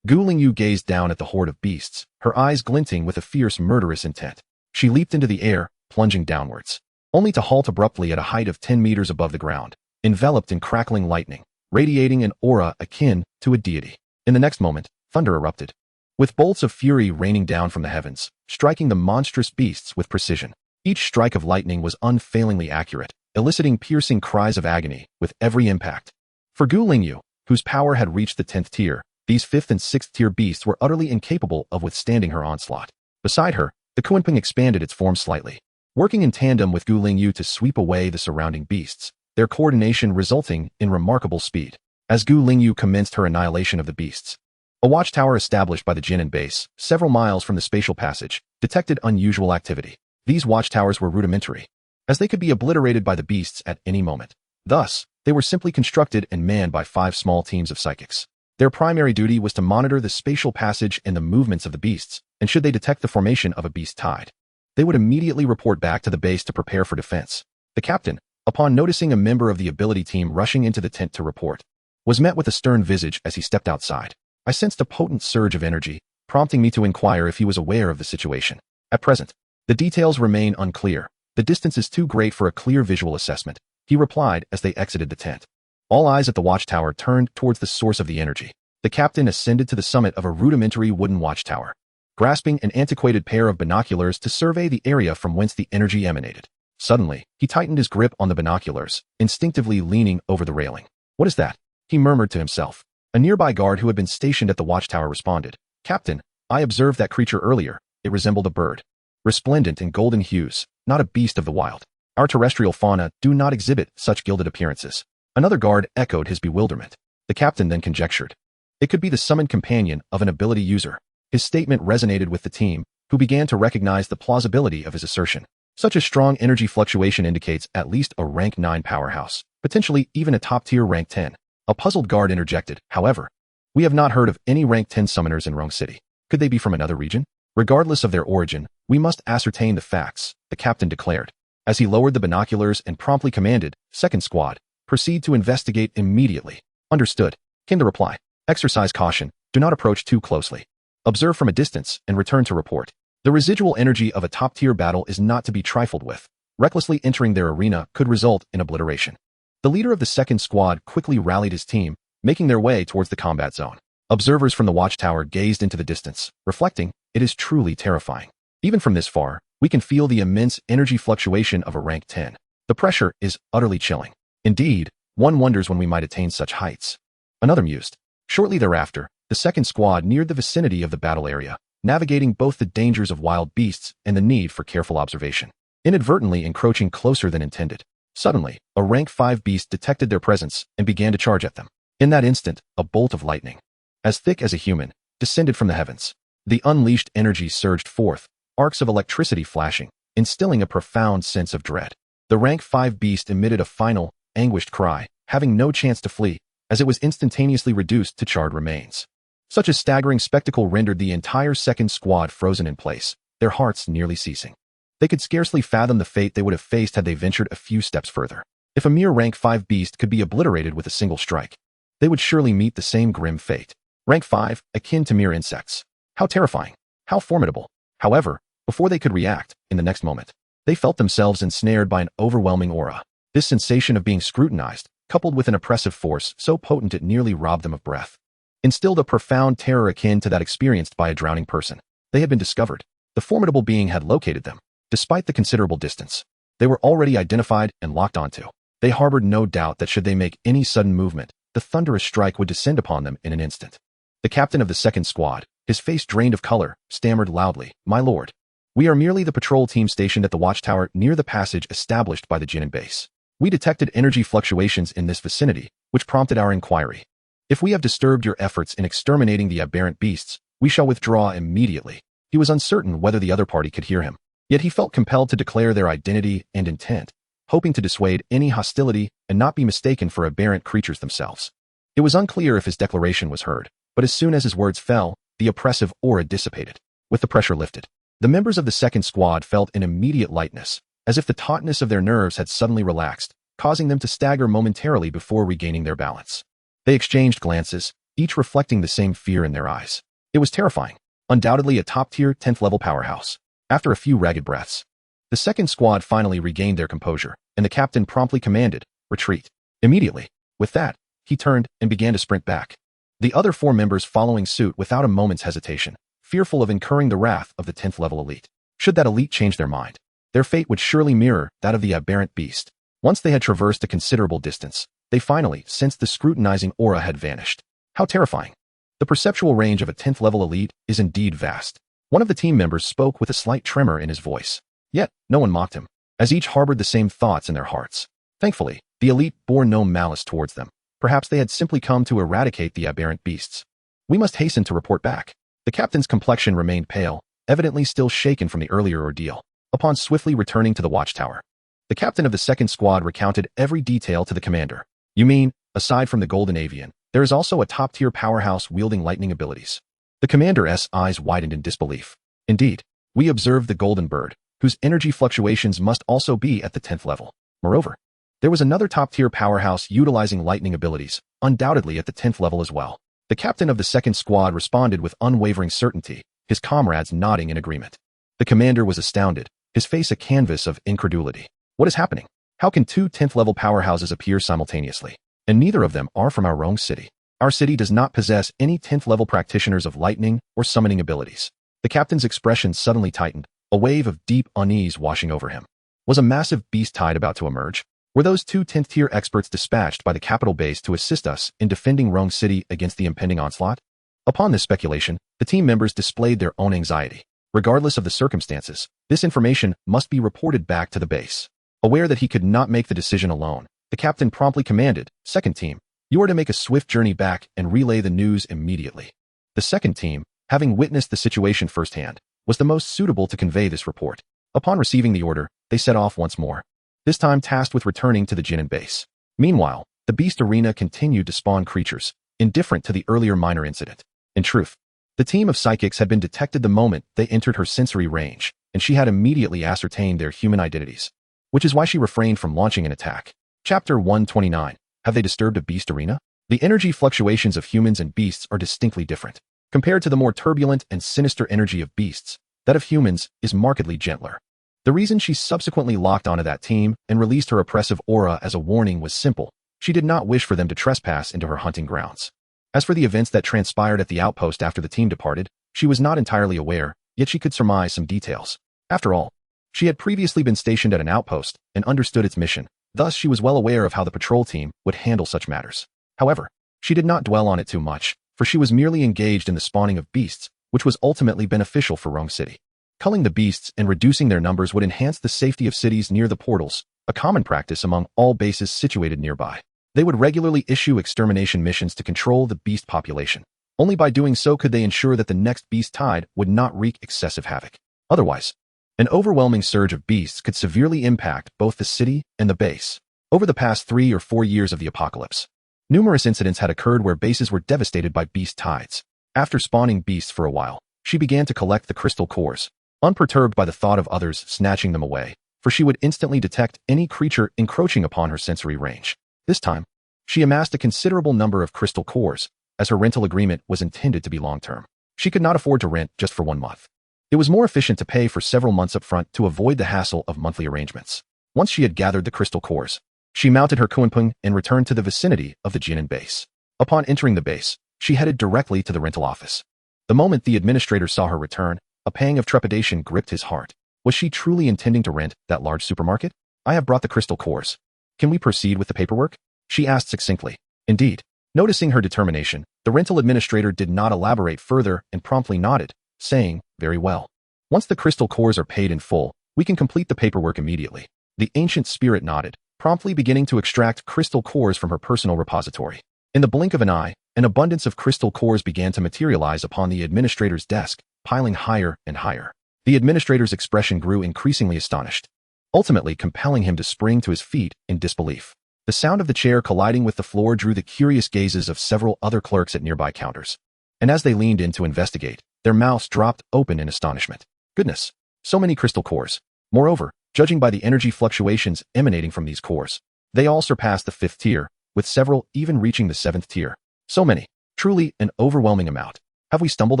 Gu Lingyu gazed down at the horde of beasts, her eyes glinting with a fierce murderous intent. She leaped into the air, plunging downwards, only to halt abruptly at a height of 10 meters above the ground, enveloped in crackling lightning, radiating an aura akin to a deity. In the next moment, thunder erupted, with bolts of fury raining down from the heavens, striking the monstrous beasts with precision. Each strike of lightning was unfailingly accurate, eliciting piercing cries of agony with every impact. For Lingyu, whose power had reached the 10th tier, these 5th and 6th tier beasts were utterly incapable of withstanding her onslaught. Beside her, the Kunping expanded its form slightly, working in tandem with Lingyu to sweep away the surrounding beasts, their coordination resulting in remarkable speed. As Lingyu commenced her annihilation of the beasts, a watchtower established by the Jinnin base, several miles from the spatial passage, detected unusual activity. These watchtowers were rudimentary, as they could be obliterated by the beasts at any moment. Thus, they were simply constructed and manned by 5 small teams of psychics. Their primary duty was to monitor the spatial passage and the movements of the beasts, and should they detect the formation of a beast tide, they would immediately report back to the base to prepare for defense. The captain, upon noticing a member of the ability team rushing into the tent to report, was met with a stern visage as he stepped outside. I sensed a potent surge of energy, prompting me to inquire if he was aware of the situation. At present, the details remain unclear. The distance is too great for a clear visual assessment, he replied as they exited the tent. All eyes at the watchtower turned towards the source of the energy. The captain ascended to the summit of a rudimentary wooden watchtower, grasping an antiquated pair of binoculars to survey the area from whence the energy emanated. Suddenly, he tightened his grip on the binoculars, instinctively leaning over the railing. What is that? He murmured to himself. A nearby guard who had been stationed at the watchtower responded. Captain, I observed that creature earlier. It resembled a bird, resplendent in golden hues, not a beast of the wild. Our terrestrial fauna do not exhibit such gilded appearances. Another guard echoed his bewilderment. The captain then conjectured. It could be the summoned companion of an ability user. His statement resonated with the team, who began to recognize the plausibility of his assertion. Such a strong energy fluctuation indicates at least a rank 9 powerhouse, potentially even a top-tier rank 10. A puzzled guard interjected, however. We have not heard of any rank 10 summoners in Rome City. Could they be from another region? Regardless of their origin, we must ascertain the facts, the captain declared. As he lowered the binoculars and promptly commanded, Second Squad, proceed to investigate immediately. Understood, came the reply. Exercise caution, do not approach too closely. Observe from a distance and return to report. The residual energy of a top-tier battle is not to be trifled with. Recklessly entering their arena could result in obliteration. The leader of the second squad quickly rallied his team, making their way towards the combat zone. Observers from the watchtower gazed into the distance, reflecting, it is truly terrifying. Even from this far, we can feel the immense energy fluctuation of a rank 10. The pressure is utterly chilling. Indeed, one wonders when we might attain such heights. Another mused. Shortly thereafter, the second squad neared the vicinity of the battle area, navigating both the dangers of wild beasts and the need for careful observation. Inadvertently encroaching closer than intended. Suddenly, a rank 5 beast detected their presence and began to charge at them. In that instant, a bolt of lightning, as thick as a human, descended from the heavens. The unleashed energy surged forth, arcs of electricity flashing, instilling a profound sense of dread. The rank 5 beast emitted a final, anguished cry, having no chance to flee, as it was instantaneously reduced to charred remains. Such a staggering spectacle rendered the entire second squad frozen in place, their hearts nearly ceasing. They could scarcely fathom the fate they would have faced had they ventured a few steps further. If a mere rank 5 beast could be obliterated with a single strike, they would surely meet the same grim fate. Rank 5, akin to mere insects. How terrifying. How formidable. However, before they could react, in the next moment, they felt themselves ensnared by an overwhelming aura. This sensation of being scrutinized, coupled with an oppressive force so potent it nearly robbed them of breath, instilled a profound terror akin to that experienced by a drowning person. They had been discovered. The formidable being had located them. Despite the considerable distance, they were already identified and locked onto. They harbored no doubt that should they make any sudden movement, the thunderous strike would descend upon them in an instant. The captain of the second squad, his face drained of color, stammered loudly, "My lord, we are merely the patrol team stationed at the watchtower near the passage established by the Jinnin base. We detected energy fluctuations in this vicinity, which prompted our inquiry. If we have disturbed your efforts in exterminating the aberrant beasts, we shall withdraw immediately." He was uncertain whether the other party could hear him, yet he felt compelled to declare their identity and intent, hoping to dissuade any hostility and not be mistaken for aberrant creatures themselves. It was unclear if his declaration was heard, but as soon as his words fell, the oppressive aura dissipated. With the pressure lifted, the members of the second squad felt an immediate lightness, as if the tautness of their nerves had suddenly relaxed, causing them to stagger momentarily before regaining their balance. They exchanged glances, each reflecting the same fear in their eyes. It was terrifying. Undoubtedly a top-tier 10th-level powerhouse. After a few ragged breaths, the second squad finally regained their composure, and the captain promptly commanded, "Retreat." Immediately. With that, he turned and began to sprint back. The other 4 members following suit without a moment's hesitation, fearful of incurring the wrath of the 10th-level elite. Should that elite change their mind, their fate would surely mirror that of the aberrant beast. Once they had traversed a considerable distance, they finally sensed the scrutinizing aura had vanished. How terrifying. The perceptual range of a 10th level elite is indeed vast. One of the team members spoke with a slight tremor in his voice. Yet, no one mocked him, as each harbored the same thoughts in their hearts. Thankfully, the elite bore no malice towards them. Perhaps they had simply come to eradicate the aberrant beasts. We must hasten to report back. The captain's complexion remained pale, evidently still shaken from the earlier ordeal. Upon swiftly returning to the watchtower, the captain of the second squad recounted every detail to the commander. You mean, aside from the Golden Avian, there is also a top-tier powerhouse wielding lightning abilities. The commander's eyes widened in disbelief. Indeed, we observed the Golden Bird, whose energy fluctuations must also be at the 10th level. Moreover, there was another top-tier powerhouse utilizing lightning abilities, undoubtedly at the 10th level as well. The captain of the second squad responded with unwavering certainty, his comrades nodding in agreement. The commander was astounded, his face a canvas of incredulity. What is happening? How can two 10th level powerhouses appear simultaneously? And neither of them are from our own city. Our city does not possess any 10th level practitioners of lightning or summoning abilities. The captain's expression suddenly tightened, a wave of deep unease washing over him. Was a massive beast tide about to emerge? Were those two 10th tier experts dispatched by the capital base to assist us in defending Rome City against the impending onslaught? Upon this speculation, the team members displayed their own anxiety. Regardless of the circumstances, this information must be reported back to the base. Aware that he could not make the decision alone, the captain promptly commanded, "Second team, you are to make a swift journey back and relay the news immediately." The second team, having witnessed the situation firsthand, was the most suitable to convey this report. Upon receiving the order, they set off once more, this time tasked with returning to the Jinnin base. Meanwhile, the beast arena continued to spawn creatures, indifferent to the earlier minor incident. In truth, the team of psychics had been detected the moment they entered her sensory range, and she had immediately ascertained their human identities, which is why she refrained from launching an attack. Chapter 129. Have they disturbed a beast arena? The energy fluctuations of humans and beasts are distinctly different. Compared to the more turbulent and sinister energy of beasts, that of humans is markedly gentler. The reason she subsequently locked onto that team and released her oppressive aura as a warning was simple. She did not wish for them to trespass into her hunting grounds. As for the events that transpired at the outpost after the team departed, she was not entirely aware, yet she could surmise some details. After all, she had previously been stationed at an outpost and understood its mission, thus she was well aware of how the patrol team would handle such matters. However, she did not dwell on it too much, for she was merely engaged in the spawning of beasts, which was ultimately beneficial for Rome City. Culling the beasts and reducing their numbers would enhance the safety of cities near the portals, a common practice among all bases situated nearby. They would regularly issue extermination missions to control the beast population. Only by doing so could they ensure that the next beast tide would not wreak excessive havoc. Otherwise, an overwhelming surge of beasts could severely impact both the city and the base. Over the past 3 or 4 years of the apocalypse, numerous incidents had occurred where bases were devastated by beast tides. After spawning beasts for a while, she began to collect the crystal cores, unperturbed by the thought of others snatching them away, for she would instantly detect any creature encroaching upon her sensory range. This time, she amassed a considerable number of crystal cores, as her rental agreement was intended to be long-term. She could not afford to rent just for 1 month. It was more efficient to pay for several months up front to avoid the hassle of monthly arrangements. Once she had gathered the crystal cores, she mounted her Kunpeng and returned to the vicinity of the Jinnin base. Upon entering the base, she headed directly to the rental office. The moment the administrator saw her return, a pang of trepidation gripped his heart. Was she truly intending to rent that large supermarket? "I have brought the crystal cores. Can we proceed with the paperwork?" she asked succinctly. Indeed, noticing her determination, the rental administrator did not elaborate further and promptly nodded, saying, "Very well. Once the crystal cores are paid in full, we can complete the paperwork immediately." The ancient spirit nodded, promptly beginning to extract crystal cores from her personal repository. In the blink of an eye, an abundance of crystal cores began to materialize upon the administrator's desk, piling higher and higher. The administrator's expression grew increasingly astonished, ultimately compelling him to spring to his feet in disbelief. The sound of the chair colliding with the floor drew the curious gazes of several other clerks at nearby counters. And as they leaned in to investigate, their mouths dropped open in astonishment. Goodness, so many crystal cores. Moreover, judging by the energy fluctuations emanating from these cores, they all surpassed the 5th tier, with several even reaching the 7th tier. So many, truly an overwhelming amount. Have we stumbled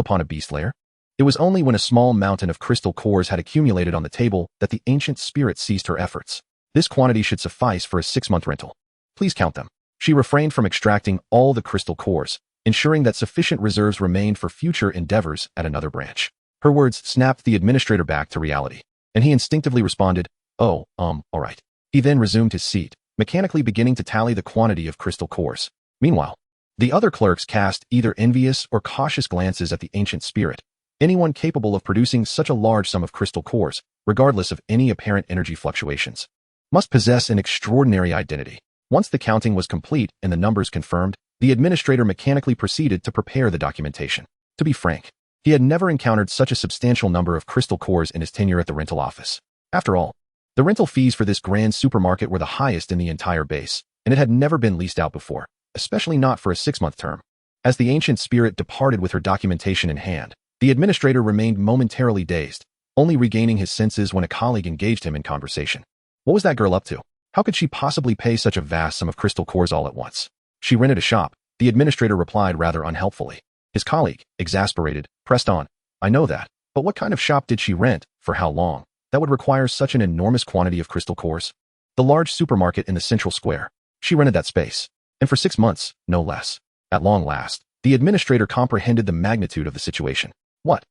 upon a beast lair? It was only when a small mountain of crystal cores had accumulated on the table that the ancient spirit ceased her efforts. This quantity should suffice for a 6-month rental. Please count them. She refrained from extracting all the crystal cores, ensuring that sufficient reserves remained for future endeavors at another branch. Her words snapped the administrator back to reality, and he instinctively responded, "Oh, all right." He then resumed his seat, mechanically beginning to tally the quantity of crystal cores. Meanwhile, the other clerks cast either envious or cautious glances at the ancient spirit. Anyone capable of producing such a large sum of crystal cores, regardless of any apparent energy fluctuations, must possess an extraordinary identity. Once the counting was complete and the numbers confirmed, the administrator mechanically proceeded to prepare the documentation. To be frank, he had never encountered such a substantial number of crystal cores in his tenure at the rental office. After all, the rental fees for this grand supermarket were the highest in the entire base, and it had never been leased out before, especially not for a 6-month term. As the ancient spirit departed with her documentation in hand, the administrator remained momentarily dazed, only regaining his senses when a colleague engaged him in conversation. What was that girl up to? How could she possibly pay such a vast sum of crystal cores all at once? She rented a shop, the administrator replied rather unhelpfully. His colleague, exasperated, pressed on. I know that, but what kind of shop did she rent, for how long, that would require such an enormous quantity of crystal cores? The large supermarket in the central square. She rented that space. And for 6 months, no less. At long last, the administrator comprehended the magnitude of the situation. What?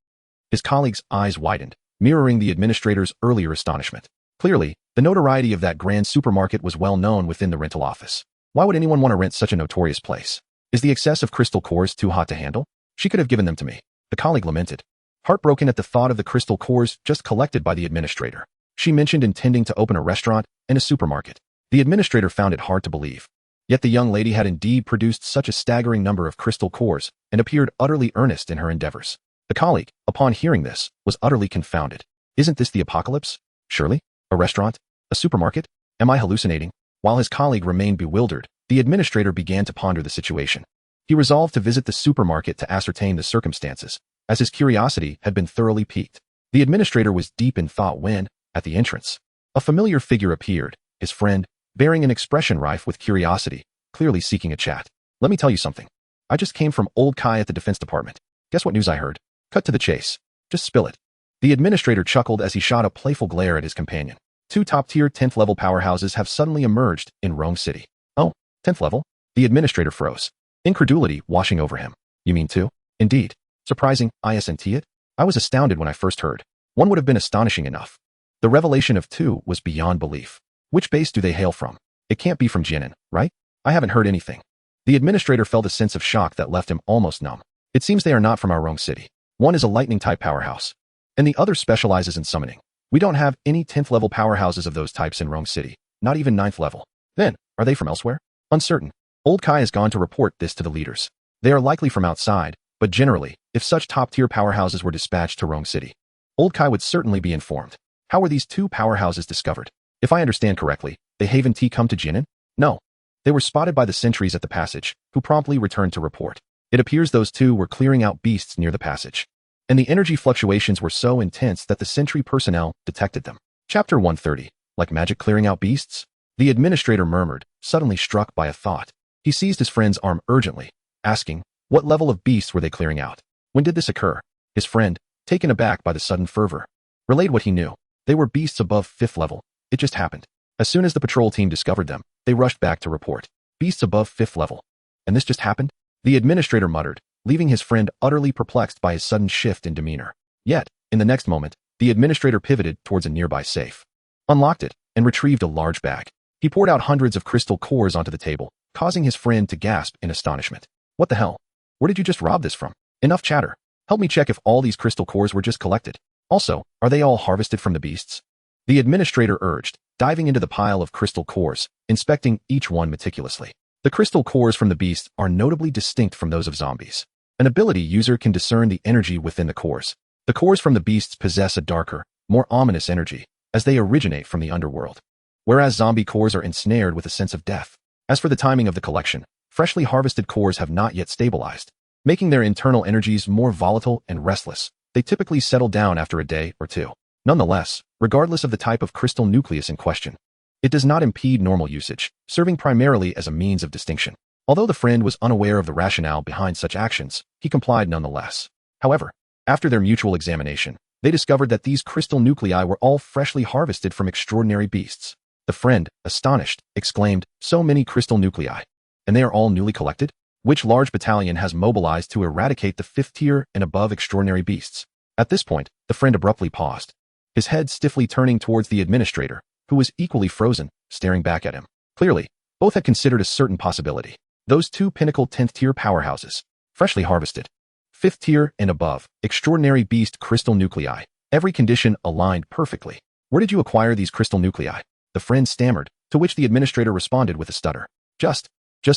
His colleague's eyes widened, mirroring the administrator's earlier astonishment. Clearly, the notoriety of that grand supermarket was well known within the rental office. Why would anyone want to rent such a notorious place? Is the excess of crystal cores too hot to handle? She could have given them to me, the colleague lamented, heartbroken at the thought of the crystal cores just collected by the administrator. She mentioned intending to open a restaurant and a supermarket. The administrator found it hard to believe. Yet the young lady had indeed produced such a staggering number of crystal cores and appeared utterly earnest in her endeavors. The colleague, upon hearing this, was utterly confounded. Isn't this the apocalypse? Surely? A restaurant? A supermarket? Am I hallucinating? While his colleague remained bewildered, the administrator began to ponder the situation. He resolved to visit the supermarket to ascertain the circumstances, as his curiosity had been thoroughly piqued. The administrator was deep in thought when, at the entrance, a familiar figure appeared, his friend, bearing an expression rife with curiosity, clearly seeking a chat. Let me tell you something. I just came from old Kai at the Defense Department. Guess what news I heard? Cut to the chase. Just spill it. The administrator chuckled as he shot a playful glare at his companion. 2 top-tier 10th-level powerhouses have suddenly emerged in Rome City. Oh, 10th level? The administrator froze, incredulity washing over him. You mean 2? Indeed. Surprising, isn't it? I was astounded when I first heard. One would have been astonishing enough. The revelation of 2 was beyond belief. Which base do they hail from? It can't be from Jinan, right? I haven't heard anything. The administrator felt a sense of shock that left him almost numb. It seems they are not from our Rome City. One is a lightning-type powerhouse, and the other specializes in summoning. We don't have any 10th-level powerhouses of those types in Rome City, not even 9th level. Then, are they from elsewhere? Uncertain. Old Kai has gone to report this to the leaders. They are likely from outside, but generally, if such top-tier powerhouses were dispatched to Rome City, Old Kai would certainly be informed. How were these 2 powerhouses discovered? If I understand correctly, they haven't come to Jinan? No. They were spotted by the sentries at the passage, who promptly returned to report. It appears those 2 were clearing out beasts near the passage, and the energy fluctuations were so intense that the sentry personnel detected them. Chapter 130. Like magic clearing out beasts? The administrator murmured, suddenly struck by a thought. He seized his friend's arm urgently, asking, what level of beasts were they clearing out? When did this occur? His friend, taken aback by the sudden fervor, relayed what he knew. They were beasts above 5th level. It just happened. As soon as the patrol team discovered them, they rushed back to report. Beasts above 5th level. And this just happened? The administrator muttered, leaving his friend utterly perplexed by his sudden shift in demeanor. Yet, in the next moment, the administrator pivoted towards a nearby safe, unlocked it, and retrieved a large bag. He poured out hundreds of crystal cores onto the table, causing his friend to gasp in astonishment. What the hell? Where did you just rob this from? Enough chatter. Help me check if all these crystal cores were just collected. Also, are they all harvested from the beasts? The administrator urged, diving into the pile of crystal cores, inspecting each one meticulously. The crystal cores from the beasts are notably distinct from those of zombies. An ability user can discern the energy within the cores. The cores from the beasts possess a darker, more ominous energy, as they originate from the underworld, whereas zombie cores are ensnared with a sense of death. As for the timing of the collection, freshly harvested cores have not yet stabilized, making their internal energies more volatile and restless. They typically settle down after a day or 2. Nonetheless, regardless of the type of crystal nucleus in question, it does not impede normal usage, serving primarily as a means of distinction. Although the friend was unaware of the rationale behind such actions, he complied nonetheless. However, after their mutual examination, they discovered that these crystal nuclei were all freshly harvested from extraordinary beasts. The friend, astonished, exclaimed, so many crystal nuclei. And they are all newly collected? Which large battalion has mobilized to eradicate the 5th tier and above extraordinary beasts? At this point, the friend abruptly paused, his head stiffly turning towards the administrator, who was equally frozen, staring back at him. Clearly, both had considered a certain possibility. Those two pinnacle 10th tier powerhouses, freshly harvested. 5th tier and above, extraordinary beast crystal nuclei. Every condition aligned perfectly. Where did you acquire these crystal nuclei? The friend stammered, to which the administrator responded with a stutter. Just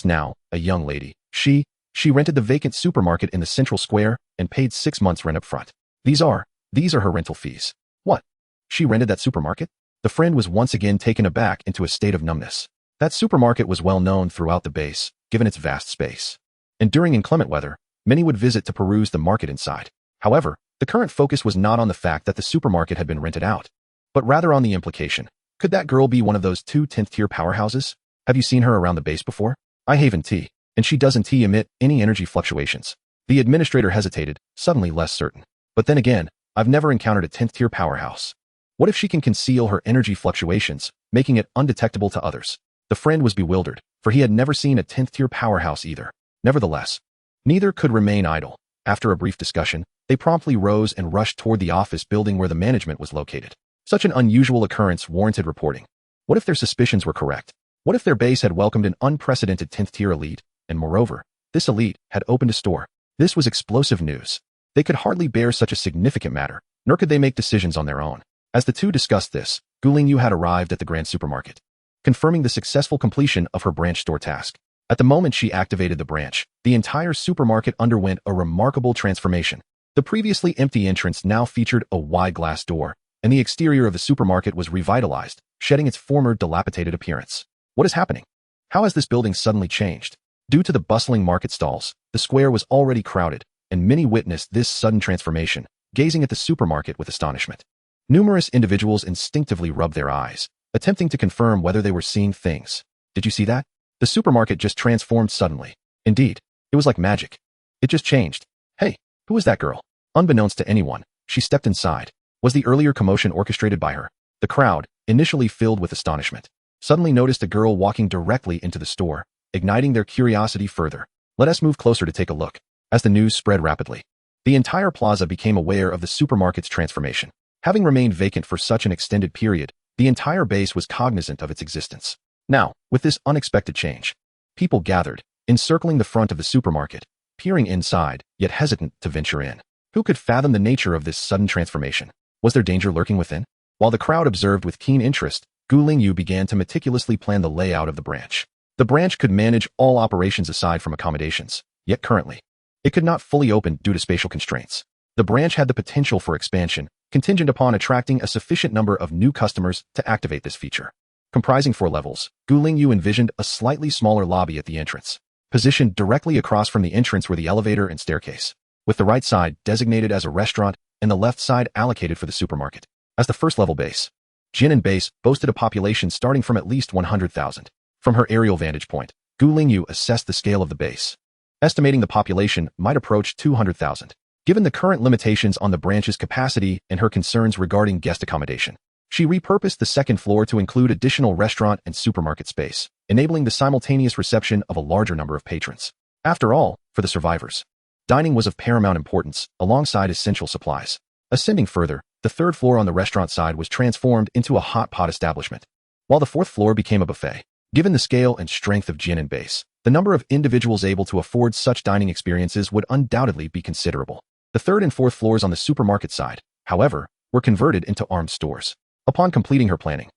now, a young lady. She rented the vacant supermarket in the central square and paid 6 months rent up front. These are her rental fees. What? She rented that supermarket? The friend was once again taken aback into a state of numbness. That supermarket was well known throughout the base, given its vast space. And during inclement weather, many would visit to peruse the market inside. However, the current focus was not on the fact that the supermarket had been rented out, but rather on the implication. Could that girl be one of those two 10th tier powerhouses? Have you seen her around the base before? I haven't, and she doesn't emit any energy fluctuations. The administrator hesitated, suddenly less certain. But then again, I've never encountered a 10th tier powerhouse. What if she can conceal her energy fluctuations, making it undetectable to others? The friend was bewildered, for he had never seen a 10th tier powerhouse either. Nevertheless, neither could remain idle. After a brief discussion, they promptly rose and rushed toward the office building where the management was located. Such an unusual occurrence warranted reporting. What if their suspicions were correct? What if their base had welcomed an unprecedented 10th tier elite, and moreover, this elite had opened a store? This was explosive news. They could hardly bear such a significant matter, nor could they make decisions on their own. As the two discussed this, Lingyu had arrived at the grand supermarket, confirming the successful completion of her branch store task. At the moment she activated the branch, the entire supermarket underwent a remarkable transformation. The previously empty entrance now featured a wide glass door, and the exterior of the supermarket was revitalized, shedding its former dilapidated appearance. What is happening? How has this building suddenly changed? Due to the bustling market stalls, the square was already crowded, and many witnessed this sudden transformation, gazing at the supermarket with astonishment. Numerous individuals instinctively rubbed their eyes, attempting to confirm whether they were seeing things. Did you see that? The supermarket just transformed suddenly. Indeed, it was like magic. It just changed. Hey, who was that girl? Unbeknownst to anyone, she stepped inside. Was the earlier commotion orchestrated by her? The crowd, initially filled with astonishment, suddenly noticed a girl walking directly into the store, igniting their curiosity further. Let us move closer to take a look. As the news spread rapidly, the entire plaza became aware of the supermarket's transformation. Having remained vacant for such an extended period, the entire base was cognizant of its existence. Now, with this unexpected change, people gathered, encircling the front of the supermarket, peering inside, yet hesitant to venture in. Who could fathom the nature of this sudden transformation? Was there danger lurking within? While the crowd observed with keen interest, Lingyu began to meticulously plan the layout of the branch. The branch could manage all operations aside from accommodations, yet currently, it could not fully open due to spatial constraints. The branch had the potential for expansion, contingent upon attracting a sufficient number of new customers to activate this feature. Comprising 4 levels, Lingyu envisioned a slightly smaller lobby at the entrance. Positioned directly across from the entrance were the elevator and staircase, with the right side designated as a restaurant and the left side allocated for the supermarket. As the first level base, Jinan base boasted a population starting from at least 100,000. From her aerial vantage point, Lingyu assessed the scale of the base, estimating the population might approach 200,000. Given the current limitations on the branch's capacity and her concerns regarding guest accommodation, she repurposed the second floor to include additional restaurant and supermarket space, enabling the simultaneous reception of a larger number of patrons. After all, for the survivors, dining was of paramount importance, alongside essential supplies. Ascending further, the third floor on the restaurant side was transformed into a hot pot establishment, while the fourth floor became a buffet. Given the scale and strength of Jinan base, the number of individuals able to afford such dining experiences would undoubtedly be considerable. The third and fourth floors on the supermarket side, however, were converted into armed stores. Upon completing her planning,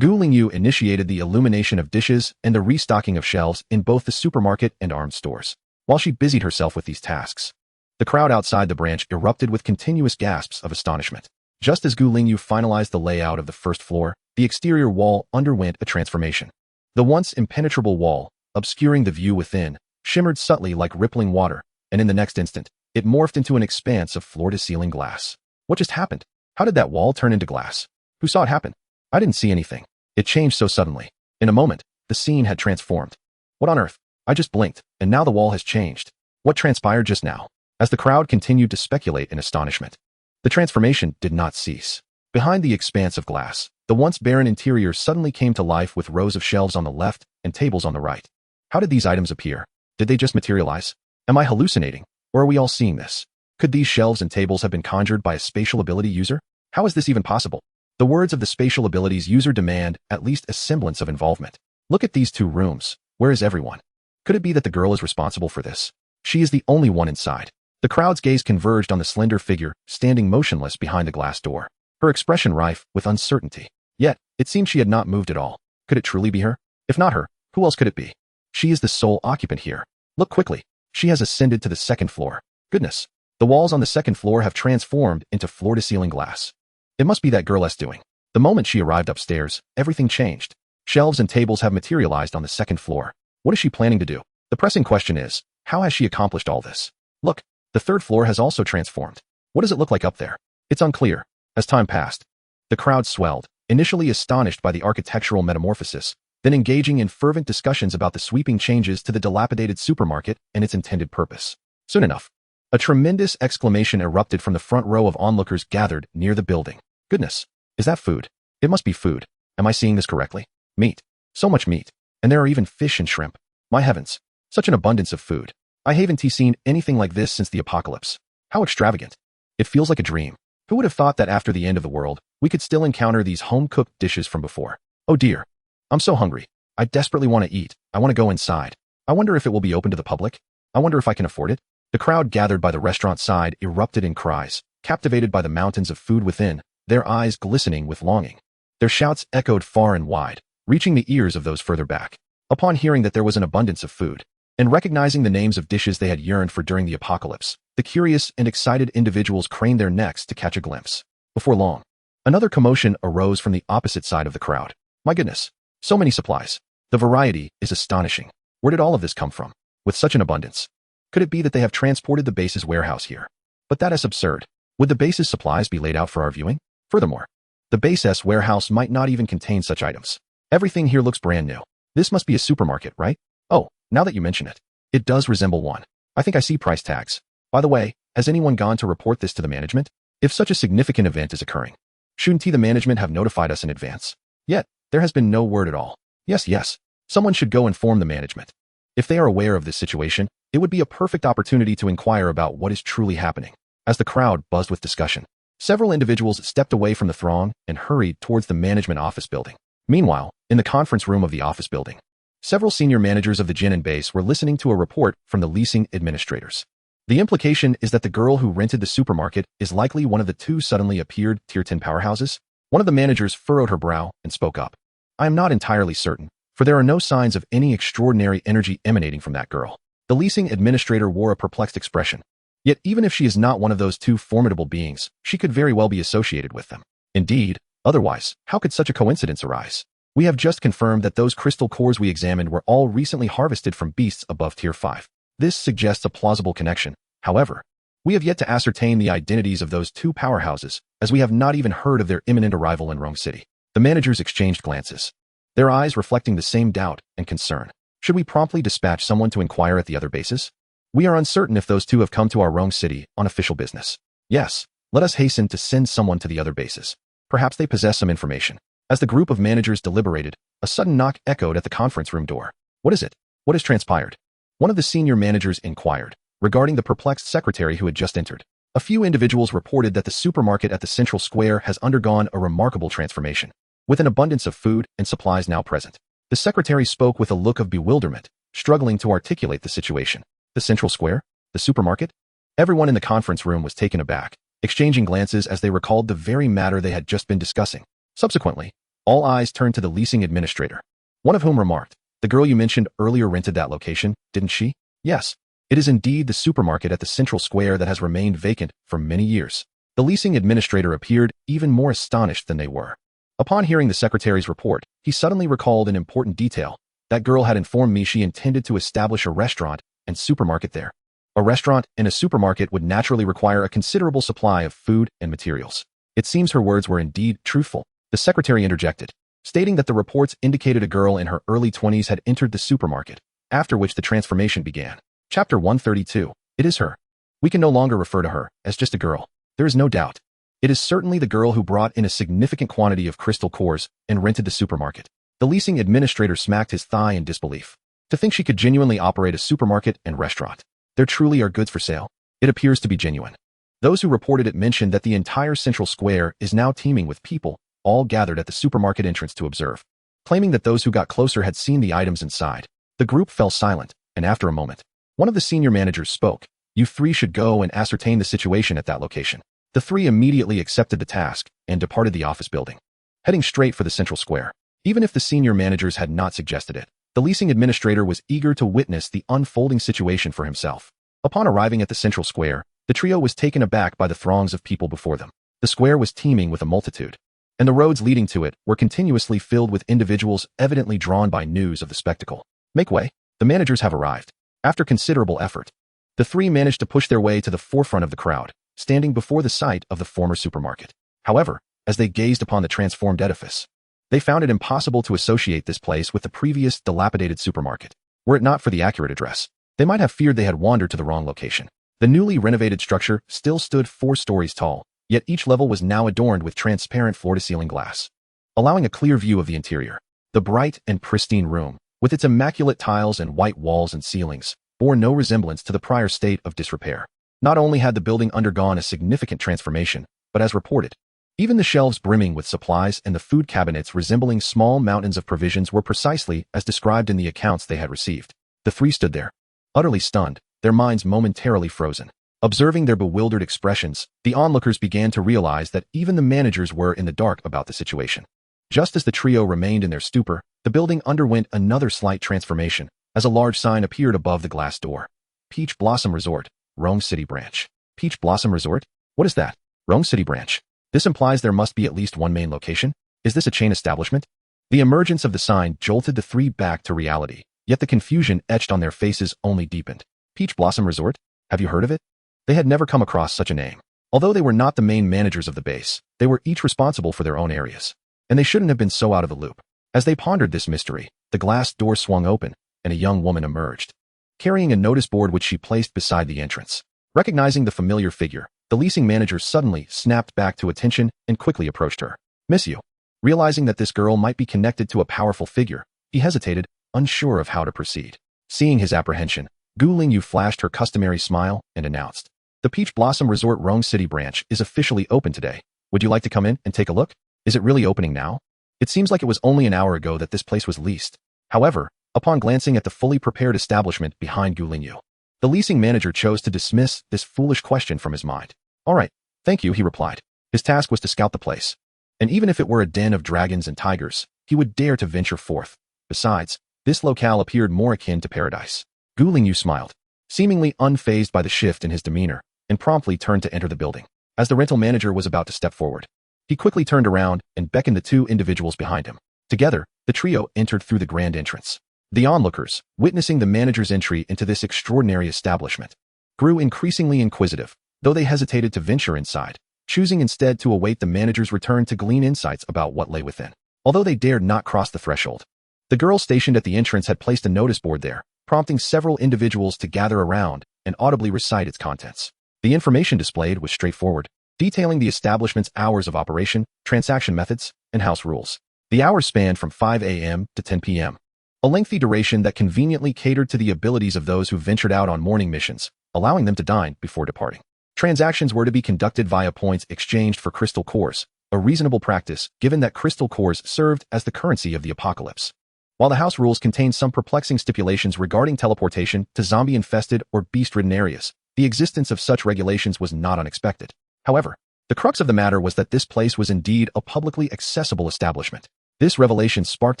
Lingyu initiated the illumination of dishes and the restocking of shelves in both the supermarket and armed stores. While she busied herself with these tasks, the crowd outside the branch erupted with continuous gasps of astonishment. Just as Lingyu finalized the layout of the first floor, the exterior wall underwent a transformation. The once impenetrable wall, obscuring the view within, shimmered subtly like rippling water, and in the next instant, it morphed into an expanse of floor-to-ceiling glass. What just happened? How did that wall turn into glass? Who saw it happen? I didn't see anything. It changed so suddenly. In a moment, the scene had transformed. What on earth? I just blinked, and now the wall has changed. What transpired just now? As the crowd continued to speculate in astonishment, the transformation did not cease. Behind the expanse of glass, the once barren interior suddenly came to life with rows of shelves on the left and tables on the right. How did these items appear? Did they just materialize? Am I hallucinating? Or are we all seeing this? Could these shelves and tables have been conjured by a spatial ability user? How is this even possible? The words of the spatial abilities user demand at least a semblance of involvement. Look at these 2 rooms. Where is everyone? Could it be that the girl is responsible for this? She is the only one inside. The crowd's gaze converged on the slender figure standing motionless behind the glass door, her expression rife with uncertainty. Yet, it seemed she had not moved at all. Could it truly be her? If not her, who else could it be? She is the sole occupant here. Look quickly. She has ascended to the 2nd floor. Goodness. The walls on the 2nd floor have transformed into floor-to-ceiling glass. It must be that girl's doing. The moment she arrived upstairs, everything changed. Shelves and tables have materialized on the 2nd floor. What is she planning to do? The pressing question is, how has she accomplished all this? Look, the 3rd floor has also transformed. What does it look like up there? It's unclear. As time passed, the crowd swelled, initially astonished by the architectural metamorphosis, then engaging in fervent discussions about the sweeping changes to the dilapidated supermarket and its intended purpose. Soon enough, a tremendous exclamation erupted from the front row of onlookers gathered near the building. Goodness, is that food? It must be food. Am I seeing this correctly? Meat. So much meat. And there are even fish and shrimp. My heavens, such an abundance of food. I haven't seen anything like this since the apocalypse. How extravagant. It feels like a dream. Who would have thought that after the end of the world, we could still encounter these home-cooked dishes from before? Oh dear. I'm so hungry. I desperately want to eat. I want to go inside. I wonder if it will be open to the public. I wonder if I can afford it. The crowd gathered by the restaurant side erupted in cries, captivated by the mountains of food within, their eyes glistening with longing. Their shouts echoed far and wide, reaching the ears of those further back. Upon hearing that there was an abundance of food, and recognizing the names of dishes they had yearned for during the apocalypse, the curious and excited individuals craned their necks to catch a glimpse. Before long, another commotion arose from the opposite side of the crowd. My goodness, so many supplies. The variety is astonishing. Where did all of this come from? With such an abundance? Could it be that they have transported the base's warehouse here? But that is absurd. Would the base's supplies be laid out for our viewing? Furthermore, the base's warehouse might not even contain such items. Everything here looks brand new. This must be a supermarket, right? Oh, now that you mention it, it does resemble one. I think I see price tags. By the way, has anyone gone to report this to the management? If such a significant event is occurring, shouldn't the management have notified us in advance? Yet, there has been no word at all. Yes, someone should go inform the management. If they are aware of this situation, it would be a perfect opportunity to inquire about what is truly happening. As the crowd buzzed with discussion, several individuals stepped away from the throng and hurried towards the management office building. Meanwhile, in the conference room of the office building, several senior managers of the Jin and base were listening to a report from the leasing administrators. The implication is that the girl who rented the supermarket is likely one of the 2 suddenly appeared Tier 10 powerhouses. One of the managers furrowed her brow and spoke up. I am not entirely certain, for there are no signs of any extraordinary energy emanating from that girl. The leasing administrator wore a perplexed expression. Yet even if she is not one of those 2 formidable beings, she could very well be associated with them. Indeed, otherwise, how could such a coincidence arise? We have just confirmed that those crystal cores we examined were all recently harvested from beasts above Tier 5. This suggests a plausible connection. However, we have yet to ascertain the identities of those 2 powerhouses, as we have not even heard of their imminent arrival in Rome City. The managers exchanged glances, their eyes reflecting the same doubt and concern. Should we promptly dispatch someone to inquire at the other bases? We are uncertain if those 2 have come to our Rome City on official business. Yes, let us hasten to send someone to the other bases. Perhaps they possess some information. As the group of managers deliberated, a sudden knock echoed at the conference room door. What is it? What has transpired? One of the senior managers inquired, regarding the perplexed secretary who had just entered. A few individuals reported that the supermarket at the central square has undergone a remarkable transformation, with an abundance of food and supplies now present. The secretary spoke with a look of bewilderment, struggling to articulate the situation. The central square? The supermarket? Everyone in the conference room was taken aback, exchanging glances as they recalled the very matter they had just been discussing. Subsequently, all eyes turned to the leasing administrator, one of whom remarked, "The girl you mentioned earlier rented that location, didn't she?" "Yes. It is indeed the supermarket at the central square that has remained vacant for many years." The leasing administrator appeared even more astonished than they were. Upon hearing the secretary's report, he suddenly recalled an important detail. That girl had informed me she intended to establish a restaurant and supermarket there. A restaurant and a supermarket would naturally require a considerable supply of food and materials. It seems her words were indeed truthful. The secretary interjected, stating that the reports indicated a girl in her early 20s had entered the supermarket, after which the transformation began. Chapter 132. It is her. We can no longer refer to her as just a girl. There is no doubt. It is certainly the girl who brought in a significant quantity of crystal cores and rented the supermarket. The leasing administrator smacked his thigh in disbelief. To think she could genuinely operate a supermarket and restaurant. There truly are goods for sale. It appears to be genuine. Those who reported it mentioned that the entire central square is now teeming with people all gathered at the supermarket entrance to observe. Claiming that those who got closer had seen the items inside, the group fell silent, and after a moment, one of the senior managers spoke. You three should go and ascertain the situation at that location. The three immediately accepted the task and departed the office building, heading straight for the central square. Even if the senior managers had not suggested it, the leasing administrator was eager to witness the unfolding situation for himself. Upon arriving at the central square, the trio was taken aback by the throngs of people before them. The square was teeming with a multitude, and the roads leading to it were continuously filled with individuals evidently drawn by news of the spectacle. Make way. The managers have arrived. After considerable effort, the three managed to push their way to the forefront of the crowd, standing before the site of the former supermarket. However, as they gazed upon the transformed edifice, they found it impossible to associate this place with the previous dilapidated supermarket. Were it not for the accurate address, they might have feared they had wandered to the wrong location. The newly renovated structure still stood 4 stories tall, yet each level was now adorned with transparent floor-to-ceiling glass, allowing a clear view of the interior. The bright and pristine room, with its immaculate tiles and white walls and ceilings, bore no resemblance to the prior state of disrepair. Not only had the building undergone a significant transformation, but as reported, even the shelves brimming with supplies and the food cabinets resembling small mountains of provisions were precisely as described in the accounts they had received. The three stood there, utterly stunned, their minds momentarily frozen. Observing their bewildered expressions, the onlookers began to realize that even the managers were in the dark about the situation. Just as the trio remained in their stupor, the building underwent another slight transformation, as a large sign appeared above the glass door. Peach Blossom Resort, Rome City Branch. Peach Blossom Resort? What is that? Rome City Branch. This implies there must be at least one main location? Is this a chain establishment? The emergence of the sign jolted the three back to reality, yet the confusion etched on their faces only deepened. Peach Blossom Resort? Have you heard of it? They had never come across such a name. Although they were not the main managers of the base, they were each responsible for their own areas, and they shouldn't have been so out of the loop. As they pondered this mystery, the glass door swung open, and a young woman emerged, carrying a notice board which she placed beside the entrance. Recognizing the familiar figure, the leasing manager suddenly snapped back to attention and quickly approached her. Miss you. Realizing that this girl might be connected to a powerful figure, he hesitated, unsure of how to proceed. Seeing his apprehension, Lingyu flashed her customary smile and announced, "The Peach Blossom Resort Rome City branch is officially open today. Would you like to come in and take a look? Is it really opening now? It seems like it was only an hour ago that this place was leased." However, upon glancing at the fully prepared establishment behind Lingyu, the leasing manager chose to dismiss this foolish question from his mind. "All right, thank you," he replied. His task was to scout the place, and even if it were a den of dragons and tigers, he would dare to venture forth. Besides, this locale appeared more akin to paradise. Lingyu smiled, seemingly unfazed by the shift in his demeanor, and promptly turned to enter the building. As the rental manager was about to step forward, he quickly turned around and beckoned the two individuals behind him. Together, the trio entered through the grand entrance. The onlookers, witnessing the manager's entry into this extraordinary establishment, grew increasingly inquisitive, though they hesitated to venture inside, choosing instead to await the manager's return to glean insights about what lay within. Although they dared not cross the threshold, the girl stationed at the entrance had placed a notice board there, prompting several individuals to gather around and audibly recite its contents. The information displayed was straightforward, detailing the establishment's hours of operation, transaction methods, and house rules. The hours spanned from 5 a.m. to 10 p.m., a lengthy duration that conveniently catered to the abilities of those who ventured out on morning missions, allowing them to dine before departing. Transactions were to be conducted via points exchanged for crystal cores, a reasonable practice given that crystal cores served as the currency of the apocalypse. While the house rules contained some perplexing stipulations regarding teleportation to zombie-infested or beast-ridden areas, the existence of such regulations was not unexpected. However, the crux of the matter was that this place was indeed a publicly accessible establishment. This revelation sparked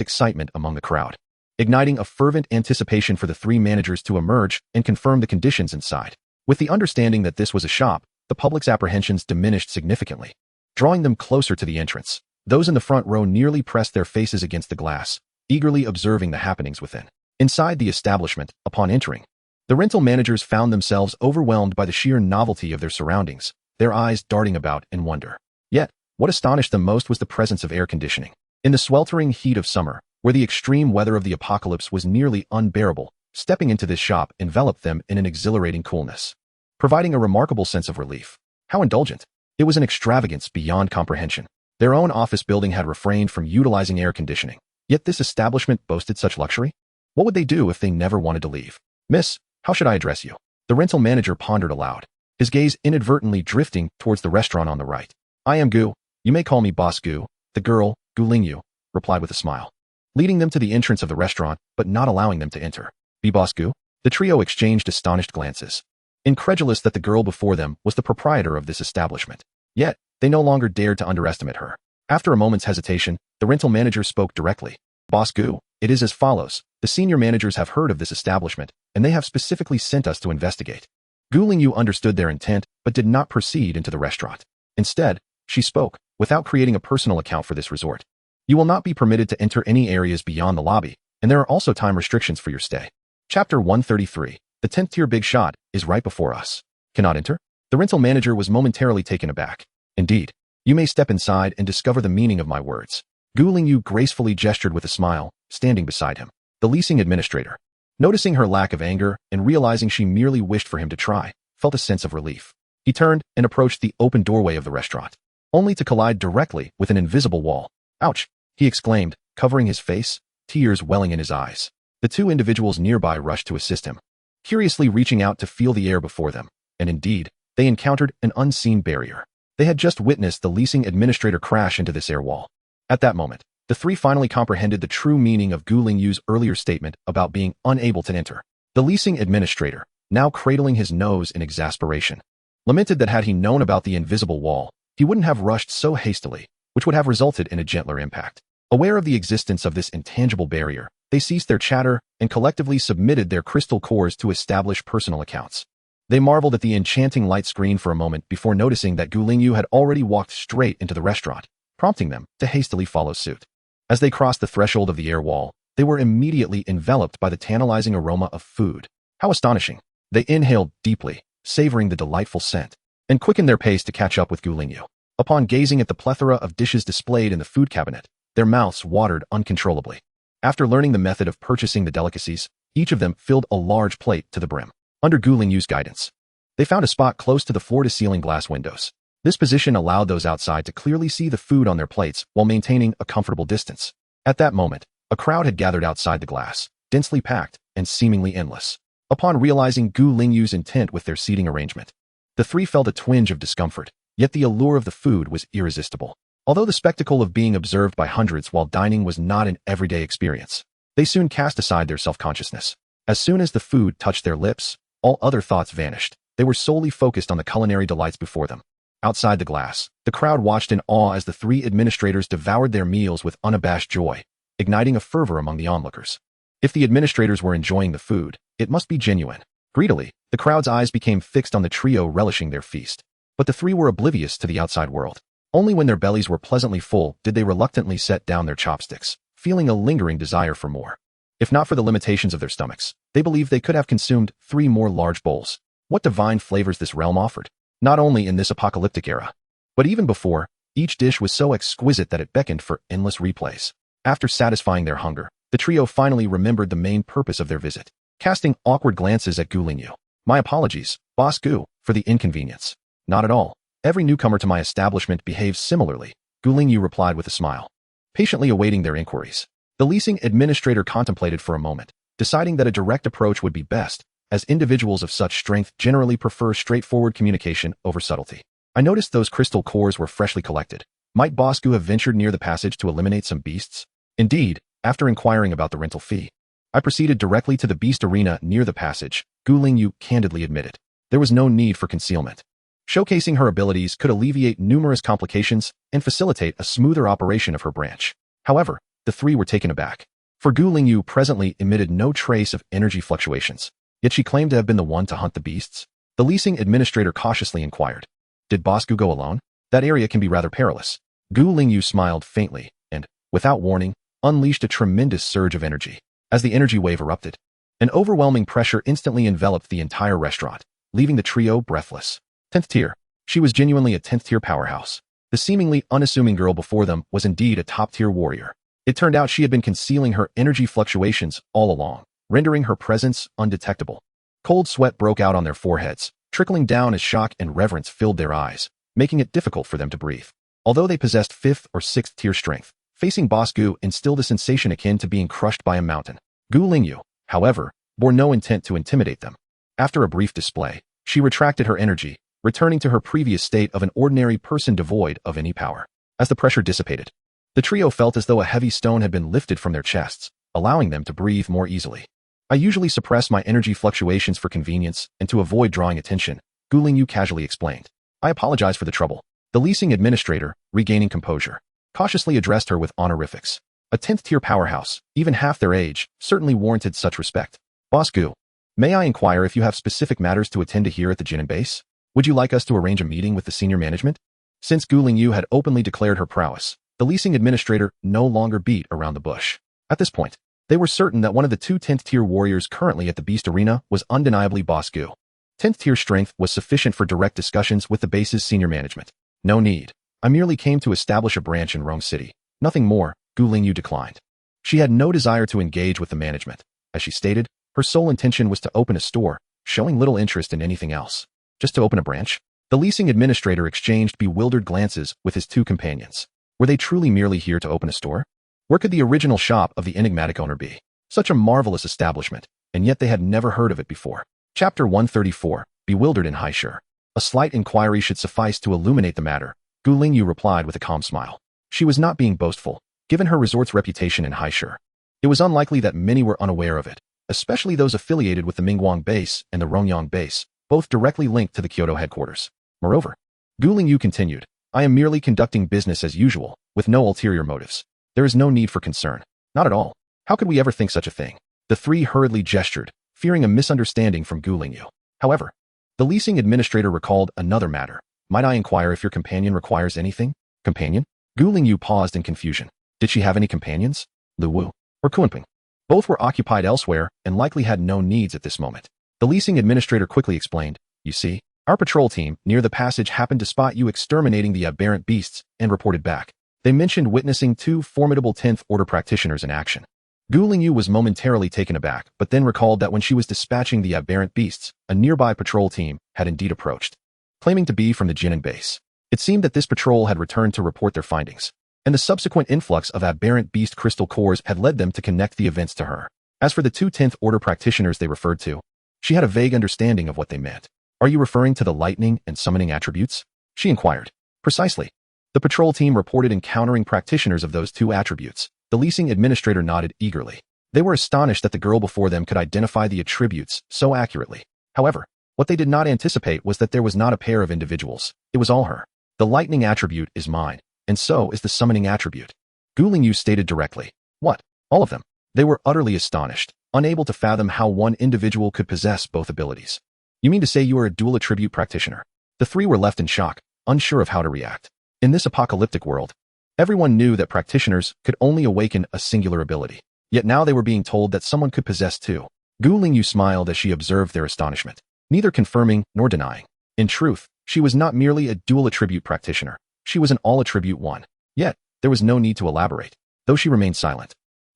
excitement among the crowd, igniting a fervent anticipation for the three managers to emerge and confirm the conditions inside. With the understanding that this was a shop, the public's apprehensions diminished significantly. Drawing them closer to the entrance, those in the front row nearly pressed their faces against the glass, eagerly observing the happenings within. Inside the establishment, upon entering, the rental managers found themselves overwhelmed by the sheer novelty of their surroundings, their eyes darting about in wonder. Yet, what astonished them most was the presence of air conditioning. In the sweltering heat of summer, where the extreme weather of the apocalypse was nearly unbearable, stepping into this shop enveloped them in an exhilarating coolness, providing a remarkable sense of relief. How indulgent! It was an extravagance beyond comprehension. Their own office building had refrained from utilizing air conditioning, yet this establishment boasted such luxury? What would they do if they never wanted to leave? "Miss, how should I address you?" The rental manager pondered aloud, his gaze inadvertently drifting towards the restaurant on the right. "I am Gu. You may call me Boss Gu. The girl, Lingyu, replied with a smile, leading them to the entrance of the restaurant but not allowing them to enter. "Be Boss Gu?" The trio exchanged astonished glances, incredulous that the girl before them was the proprietor of this establishment. Yet, they no longer dared to underestimate her. After a moment's hesitation, the rental manager spoke directly. "Boss Gu, it is as follows. The senior managers have heard of this establishment, and they have specifically sent us to investigate." Lingyu understood their intent, but did not proceed into the restaurant. Instead, she spoke, without creating a personal account for this resort. "You will not be permitted to enter any areas beyond the lobby, and there are also time restrictions for your stay." Chapter 133. The 10th tier big shot is right before us. "Cannot enter?" The rental manager was momentarily taken aback. "Indeed. You may step inside and discover the meaning of my words." Lingyu gracefully gestured with a smile, standing beside him. The leasing administrator, noticing her lack of anger and realizing she merely wished for him to try, felt a sense of relief. He turned and approached the open doorway of the restaurant, only to collide directly with an invisible wall. "Ouch!" he exclaimed, covering his face, tears welling in his eyes. The two individuals nearby rushed to assist him, curiously reaching out to feel the air before them, and indeed, they encountered an unseen barrier. They had just witnessed the leasing administrator crash into this air wall. At that moment, the three finally comprehended the true meaning of Lingyu's earlier statement about being unable to enter. The leasing administrator, now cradling his nose in exasperation, lamented that had he known about the invisible wall, he wouldn't have rushed so hastily, which would have resulted in a gentler impact. Aware of the existence of this intangible barrier, they ceased their chatter and collectively submitted their crystal cores to establish personal accounts. They marveled at the enchanting light screen for a moment before noticing that Lingyu had already walked straight into the restaurant, prompting them to hastily follow suit. As they crossed the threshold of the air wall, they were immediately enveloped by the tantalizing aroma of food. How astonishing! They inhaled deeply, savoring the delightful scent, and quickened their pace to catch up with Lingyu. Upon gazing at the plethora of dishes displayed in the food cabinet, their mouths watered uncontrollably. After learning the method of purchasing the delicacies, each of them filled a large plate to the brim. Under Lingyu's guidance, they found a spot close to the floor-to-ceiling glass windows. This position allowed those outside to clearly see the food on their plates while maintaining a comfortable distance. At that moment, a crowd had gathered outside the glass, densely packed and seemingly endless. Upon realizing Lingyu's intent with their seating arrangement, the three felt a twinge of discomfort, yet the allure of the food was irresistible. Although the spectacle of being observed by hundreds while dining was not an everyday experience, they soon cast aside their self-consciousness. As soon as the food touched their lips, all other thoughts vanished. They were solely focused on the culinary delights before them. Outside the glass, the crowd watched in awe as the three administrators devoured their meals with unabashed joy, igniting a fervor among the onlookers. If the administrators were enjoying the food, it must be genuine. Greedily, the crowd's eyes became fixed on the trio relishing their feast. But the three were oblivious to the outside world. Only when their bellies were pleasantly full did they reluctantly set down their chopsticks, feeling a lingering desire for more. If not for the limitations of their stomachs, they believed they could have consumed 3 more large bowls. What divine flavors this realm offered! Not only in this apocalyptic era, but even before, each dish was so exquisite that it beckoned for endless replays. After satisfying their hunger, the trio finally remembered the main purpose of their visit, casting awkward glances at Lingyu. "My apologies, Boss Gu, for the inconvenience." "Not at all. Every newcomer to my establishment behaves similarly," Lingyu replied with a smile, patiently awaiting their inquiries. The leasing administrator contemplated for a moment, deciding that a direct approach would be best, as individuals of such strength generally prefer straightforward communication over subtlety. "I noticed those crystal cores were freshly collected. Might Boss Gu have ventured near the passage to eliminate some beasts?" "Indeed, after inquiring about the rental fee, I proceeded directly to the beast arena near the passage," Lingyu candidly admitted. There was no need for concealment. Showcasing her abilities could alleviate numerous complications and facilitate a smoother operation of her branch. However, the three were taken aback, for Lingyu presently emitted no trace of energy fluctuations, yet she claimed to have been the one to hunt the beasts. The leasing administrator cautiously inquired, "Did Boss Gu go alone? That area can be rather perilous." Lingyu smiled faintly and, without warning, unleashed a tremendous surge of energy. As the energy wave erupted, an overwhelming pressure instantly enveloped the entire restaurant, leaving the trio breathless. 10th tier. She was genuinely a 10th tier powerhouse. The seemingly unassuming girl before them was indeed a top-tier warrior. It turned out she had been concealing her energy fluctuations all along, rendering her presence undetectable. Cold sweat broke out on their foreheads, trickling down as shock and reverence filled their eyes, making it difficult for them to breathe. Although they possessed 5th or 6th tier strength, facing Boss Gu instilled a sensation akin to being crushed by a mountain. Lingyu, however, bore no intent to intimidate them. After a brief display, she retracted her energy, returning to her previous state of an ordinary person devoid of any power. As the pressure dissipated, The trio felt as though a heavy stone had been lifted from their chests, allowing them to breathe more easily. I usually suppress my energy fluctuations for convenience and to avoid drawing attention, Gu Lingyu casually explained. I apologize for the trouble. The leasing administrator, regaining composure, cautiously addressed her with honorifics. A 10th-tier powerhouse, even half their age, certainly warranted such respect. Boss Gu, may I inquire if you have specific matters to attend to here at the Jinan base? Would you like us to arrange a meeting with the senior management? Since Gu Lingyu had openly declared her prowess, the leasing administrator no longer beat around the bush. At this point, they were certain that one of the two 10th-tier warriors currently at the Beast Arena was undeniably Boss Gu. 10th-tier strength was sufficient for direct discussions with the base's senior management. No need. I merely came to establish a branch in Rome City. Nothing more, Gu Lingyu declined. She had no desire to engage with the management. As she stated, her sole intention was to open a store, showing little interest in anything else. Just to open a branch? The leasing administrator exchanged bewildered glances with his two companions. Were they truly merely here to open a store? Where could the original shop of the enigmatic owner be? Such a marvelous establishment, and yet they had never heard of it before. Chapter 134, Bewildered in Haishur. A slight inquiry should suffice to illuminate the matter, Gu Lingyu replied with a calm smile. She was not being boastful, given her resort's reputation in Haishur. It was unlikely that many were unaware of it, especially those affiliated with the Mingguang base and the Rongyang base, both directly linked to the Kyoto headquarters. Moreover, Gu Lingyu continued, I am merely conducting business as usual, with no ulterior motives. There is no need for concern. Not at all. How could we ever think such a thing? The three hurriedly gestured, fearing a misunderstanding from Gu Lingyu. However, the leasing administrator recalled another matter. Might I inquire if your companion requires anything? Companion? Gu Lingyu paused in confusion. Did she have any companions? Lu Wu or Kunping? Both were occupied elsewhere and likely had no needs at this moment. The leasing administrator quickly explained, You see, our patrol team near the passage happened to spot you exterminating the aberrant beasts and reported back. They mentioned witnessing two formidable 10th Order practitioners in action. Gu Lingyu was momentarily taken aback, but then recalled that when she was dispatching the aberrant beasts, a nearby patrol team had indeed approached, claiming to be from the Jinan base. It seemed that this patrol had returned to report their findings, and the subsequent influx of aberrant beast crystal cores had led them to connect the events to her. As for the two 10th Order practitioners they referred to, she had a vague understanding of what they meant. Are you referring to the lightning and summoning attributes? She inquired. Precisely. The patrol team reported encountering practitioners of those two attributes. The leasing administrator nodded eagerly. They were astonished that the girl before them could identify the attributes so accurately. However, what they did not anticipate was that there was not a pair of individuals. It was all her. The lightning attribute is mine, and so is the summoning attribute. Gu Lingyu stated directly. What? All of them? They were utterly astonished, unable to fathom how one individual could possess both abilities. You mean to say you are a dual attribute practitioner? The three were left in shock, unsure of how to react. In this apocalyptic world, everyone knew that practitioners could only awaken a singular ability. Yet now they were being told that someone could possess two. Gu Lingyu smiled as she observed their astonishment, neither confirming nor denying. In truth, she was not merely a dual attribute practitioner. She was an all attribute one. Yet, there was no need to elaborate, though she remained silent.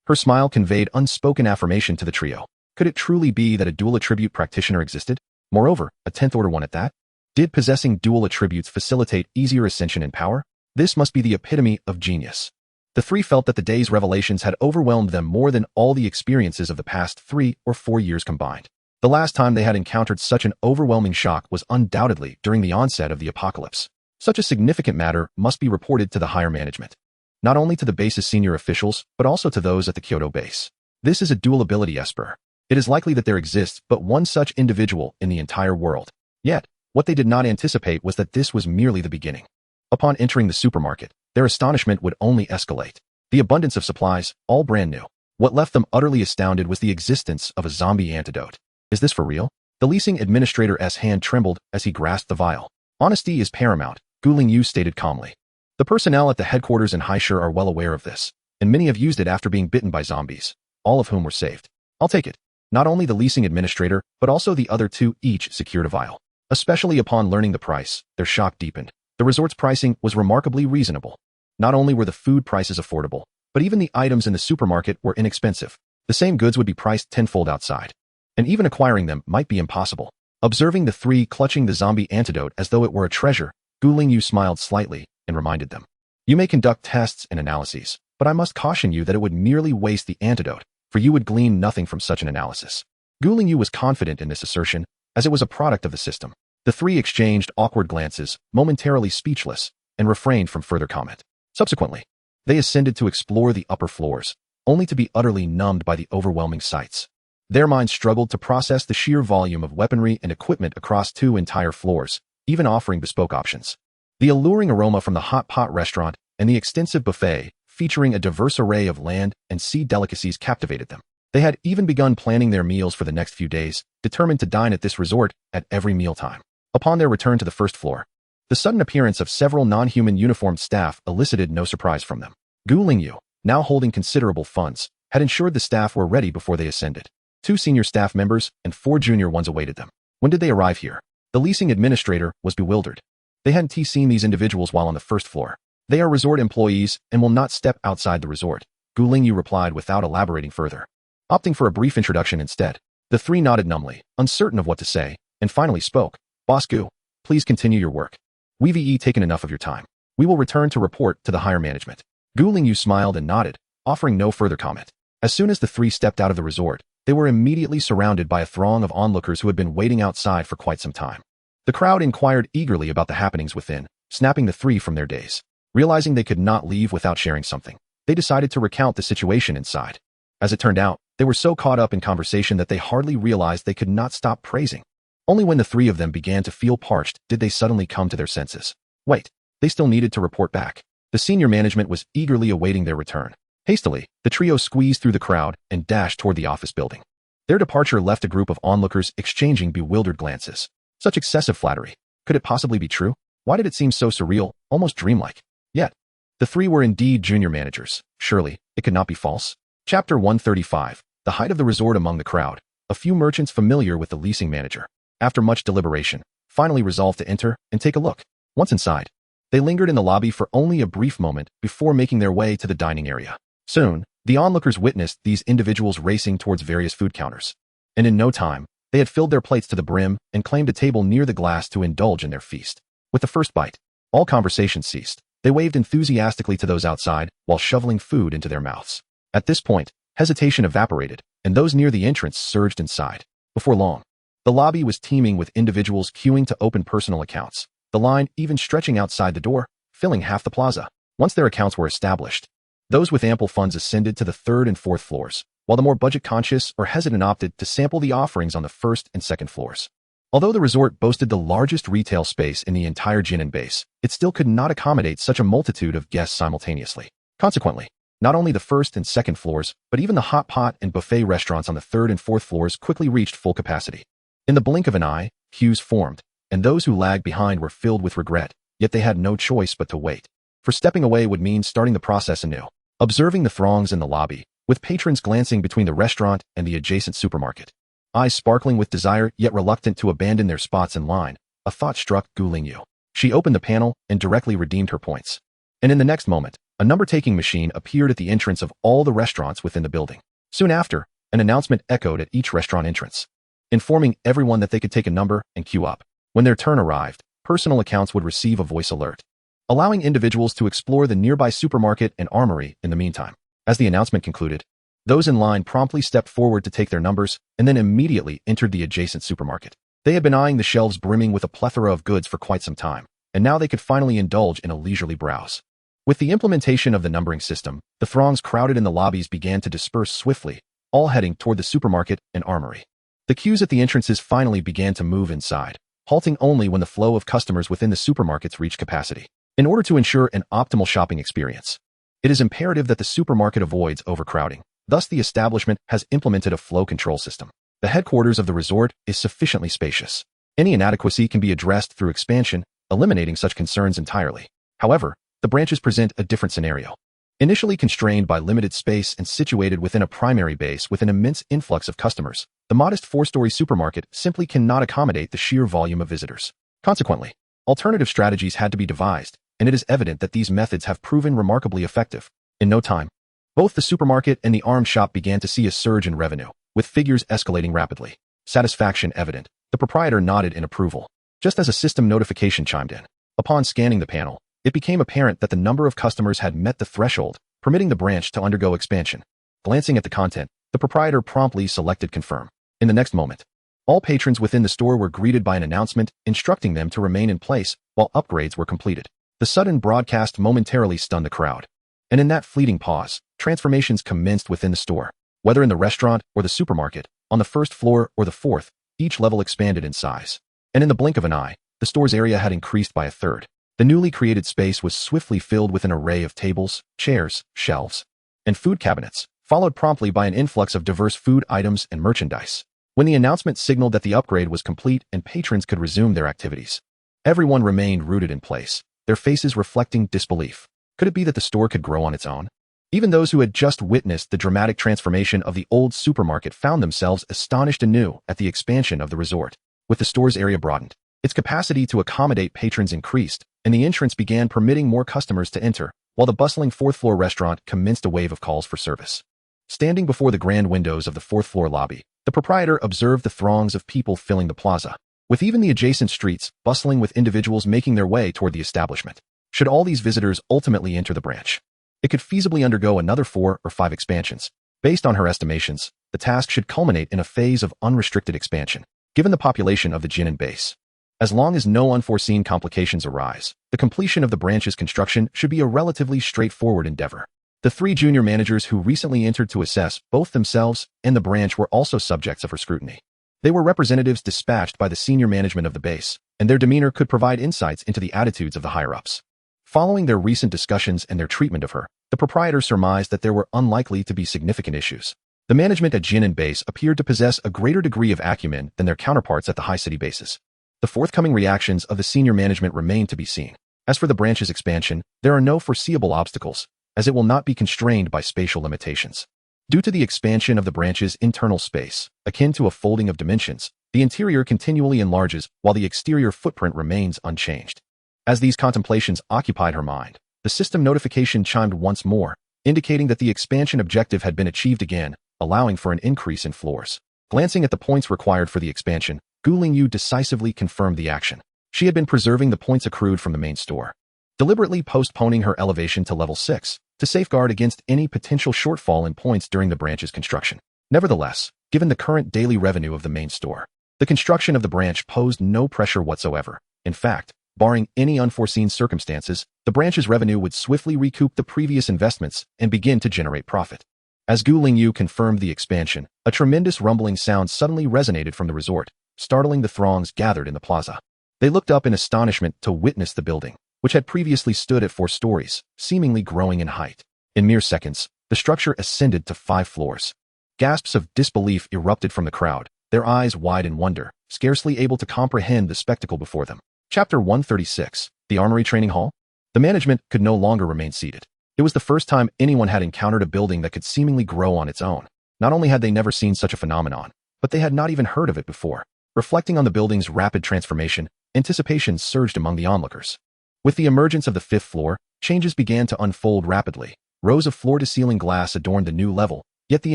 Her smile conveyed unspoken affirmation to the trio. Could it truly be that a dual attribute practitioner existed? Moreover, a 10th Order one at that? Did possessing dual attributes facilitate easier ascension in power? This must be the epitome of genius. The three felt that the day's revelations had overwhelmed them more than all the experiences of the past 3 or 4 years combined. The last time they had encountered such an overwhelming shock was undoubtedly during the onset of the apocalypse. Such a significant matter must be reported to the higher management. Not only to the base's senior officials, but also to those at the Kyoto base. This is a dual ability Esper. It is likely that there exists but one such individual in the entire world. Yet, what they did not anticipate was that this was merely the beginning. Upon entering the supermarket, their astonishment would only escalate. The abundance of supplies, all brand new. What left them utterly astounded was the existence of a zombie antidote. Is this for real? The leasing administrator's hand trembled as he grasped the vial. Honesty is paramount, Gu Lingyu stated calmly. The personnel at the headquarters in Haishur are well aware of this, and many have used it after being bitten by zombies, all of whom were saved. I'll take it. Not only the leasing administrator, but also the other two each secured a vial. Especially upon learning the price, their shock deepened. The resort's pricing was remarkably reasonable. Not only were the food prices affordable, but even the items in the supermarket were inexpensive. The same goods would be priced tenfold outside. And even acquiring them might be impossible. Observing the three clutching the zombie antidote as though it were a treasure, Gu Lingyu smiled slightly and reminded them. You may conduct tests and analyses, but I must caution you that it would merely waste the antidote, for you would glean nothing from such an analysis. Gu Lingyu was confident in this assertion, as it was a product of the system. The three exchanged awkward glances, momentarily speechless, and refrained from further comment. Subsequently, They ascended to explore the upper floors, only to be utterly numbed by the overwhelming sights. Their minds struggled to process the sheer volume of weaponry and equipment across 2 entire floors, even offering bespoke options. The alluring aroma from the hot pot restaurant and the extensive buffet, featuring a diverse array of land and sea delicacies, captivated them. They had even begun planning their meals for the next few days, determined to dine at this resort at every mealtime. Upon their return to the first floor, the sudden appearance of several non-human uniformed staff elicited no surprise from them. Lingyu, now holding considerable funds, had ensured the staff were ready before they ascended. 2 senior staff members and 4 junior ones awaited them. When did they arrive here? The leasing administrator was bewildered. They hadn't seen these individuals while on the first floor. They are resort employees and will not step outside the resort, Lingyu replied without elaborating further. Opting for a brief introduction instead, the 3 nodded numbly, uncertain of what to say, and finally spoke. Boss Gu, please continue your work. We've taken enough of your time. We will return to report to the higher management. Lingyu smiled and nodded, offering no further comment. As soon as the 3 stepped out of the resort, they were immediately surrounded by a throng of onlookers who had been waiting outside for quite some time. The crowd inquired eagerly about the happenings within, snapping the 3 from their daze. Realizing they could not leave without sharing something, they decided to recount the situation inside. As it turned out, they were so caught up in conversation that they hardly realized they could not stop praising. Only when the 3 of them began to feel parched did they suddenly come to their senses. Wait, they still needed to report back. The senior management was eagerly awaiting their return. Hastily, the trio squeezed through the crowd and dashed toward the office building. Their departure left a group of onlookers exchanging bewildered glances. Such excessive flattery. Could it possibly be true? Why did it seem so surreal, almost dreamlike? Yet, the 3 were indeed junior managers. Surely, it could not be false. Chapter 135. The height of the resort among the crowd. A few merchants familiar with the leasing manager, after much deliberation, finally resolved to enter and take a look. Once inside, they lingered in the lobby for only a brief moment before making their way to the dining area. Soon, the onlookers witnessed these individuals racing towards various food counters. And in no time, they had filled their plates to the brim and claimed a table near the glass to indulge in their feast. With the first bite, all conversation ceased. They waved enthusiastically to those outside while shoveling food into their mouths. At this point, hesitation evaporated, and those near the entrance surged inside. Before long, the lobby was teeming with individuals queuing to open personal accounts, the line even stretching outside the door, filling half the plaza. Once their accounts were established, those with ample funds ascended to the 3rd and 4th floors, while the more budget-conscious or hesitant opted to sample the offerings on the 1st and 2nd floors. Although the resort boasted the largest retail space in the entire Jinan base, it still could not accommodate such a multitude of guests simultaneously. Consequently, not only the 1st and 2nd floors, but even the hot pot and buffet restaurants on the 3rd and 4th floors quickly reached full capacity. In the blink of an eye, queues formed, and those who lagged behind were filled with regret, yet they had no choice but to wait. For stepping away would mean starting the process anew. Observing the throngs in the lobby, with patrons glancing between the restaurant and the adjacent supermarket, eyes sparkling with desire yet reluctant to abandon their spots in line, a thought struck Lingyu. She opened the panel and directly redeemed her points. And in the next moment, a number-taking machine appeared at the entrance of all the restaurants within the building. Soon after, an announcement echoed at each restaurant entrance, informing everyone that they could take a number and queue up. When their turn arrived, personal accounts would receive a voice alert, allowing individuals to explore the nearby supermarket and armory in the meantime. As the announcement concluded, those in line promptly stepped forward to take their numbers and then immediately entered the adjacent supermarket. They had been eyeing the shelves brimming with a plethora of goods for quite some time, and now they could finally indulge in a leisurely browse. With the implementation of the numbering system, the throngs crowded in the lobbies began to disperse swiftly, all heading toward the supermarket and armory. The queues at the entrances finally began to move inside, halting only when the flow of customers within the supermarkets reached capacity. In order to ensure an optimal shopping experience, it is imperative that the supermarket avoids overcrowding. Thus, the establishment has implemented a flow control system. The headquarters of the resort is sufficiently spacious. Any inadequacy can be addressed through expansion, eliminating such concerns entirely. However, the branches present a different scenario. Initially constrained by limited space and situated within a primary base with an immense influx of customers, the modest 4-story supermarket simply cannot accommodate the sheer volume of visitors. Consequently, alternative strategies had to be devised, and it is evident that these methods have proven remarkably effective. In no time, both the supermarket and the arms shop began to see a surge in revenue, with figures escalating rapidly. Satisfaction evident, the proprietor nodded in approval, just as a system notification chimed in. Upon scanning the panel, it became apparent that the number of customers had met the threshold, permitting the branch to undergo expansion. Glancing at the content, the proprietor promptly selected confirm. In the next moment, all patrons within the store were greeted by an announcement instructing them to remain in place while upgrades were completed. The sudden broadcast momentarily stunned the crowd, And in that fleeting pause, transformations commenced within the store. Whether in the restaurant or the supermarket, on the first floor or the fourth, each level expanded in size. And in the blink of an eye, the store's area had increased by a third. The newly created space was swiftly filled with an array of tables, chairs, shelves, and food cabinets, followed promptly by an influx of diverse food items and merchandise. When the announcement signaled that the upgrade was complete and patrons could resume their activities, everyone remained rooted in place, their faces reflecting disbelief. Could it be that the store could grow on its own? Even those who had just witnessed the dramatic transformation of the old supermarket found themselves astonished anew at the expansion of the resort. With the store's area broadened, its capacity to accommodate patrons increased, and the entrance began permitting more customers to enter, while the bustling fourth-floor restaurant commenced a wave of calls for service. Standing before the grand windows of the fourth-floor lobby, the proprietor observed the throngs of people filling the plaza, with even the adjacent streets bustling with individuals making their way toward the establishment. Should all these visitors ultimately enter the branch, it could feasibly undergo another 4 or 5 expansions. Based on her estimations, the task should culminate in a phase of unrestricted expansion, given the population of the Jinnan base. As long as no unforeseen complications arise, the completion of the branch's construction should be a relatively straightforward endeavor. The 3 junior managers who recently entered to assess both themselves and the branch were also subjects of her scrutiny. They were representatives dispatched by the senior management of the base, and their demeanor could provide insights into the attitudes of the higher-ups. Following their recent discussions and their treatment of her, the proprietor surmised that there were unlikely to be significant issues. The management at Jinnan base appeared to possess a greater degree of acumen than their counterparts at the high-city bases. The forthcoming reactions of the senior management remain to be seen. As for the branch's expansion, there are no foreseeable obstacles, as it will not be constrained by spatial limitations. Due to the expansion of the branch's internal space, akin to a folding of dimensions, the interior continually enlarges while the exterior footprint remains unchanged. As these contemplations occupied her mind, the system notification chimed once more, indicating that the expansion objective had been achieved again, allowing for an increase in floors. Glancing at the points required for the expansion, Lingyu decisively confirmed the action. She had been preserving the points accrued from the main store, deliberately postponing her elevation to level 6 to safeguard against any potential shortfall in points during the branch's construction. Nevertheless, given the current daily revenue of the main store, the construction of the branch posed no pressure whatsoever. In fact, barring any unforeseen circumstances, the branch's revenue would swiftly recoup the previous investments and begin to generate profit. As Lingyu confirmed the expansion, a tremendous rumbling sound suddenly resonated from the resort, startling the throngs gathered in the plaza. They looked up in astonishment to witness the building, which had previously stood at 4 stories, seemingly growing in height. In mere seconds, the structure ascended to 5 floors. Gasps of disbelief erupted from the crowd, their eyes wide in wonder, scarcely able to comprehend the spectacle before them. Chapter 136, The Armory Training Hall? The management could no longer remain seated. It was the first time anyone had encountered a building that could seemingly grow on its own. Not only had they never seen such a phenomenon, but they had not even heard of it before. Reflecting on the building's rapid transformation, anticipation surged among the onlookers. With the emergence of the 5th floor, changes began to unfold rapidly. Rows of floor-to-ceiling glass adorned the new level, yet the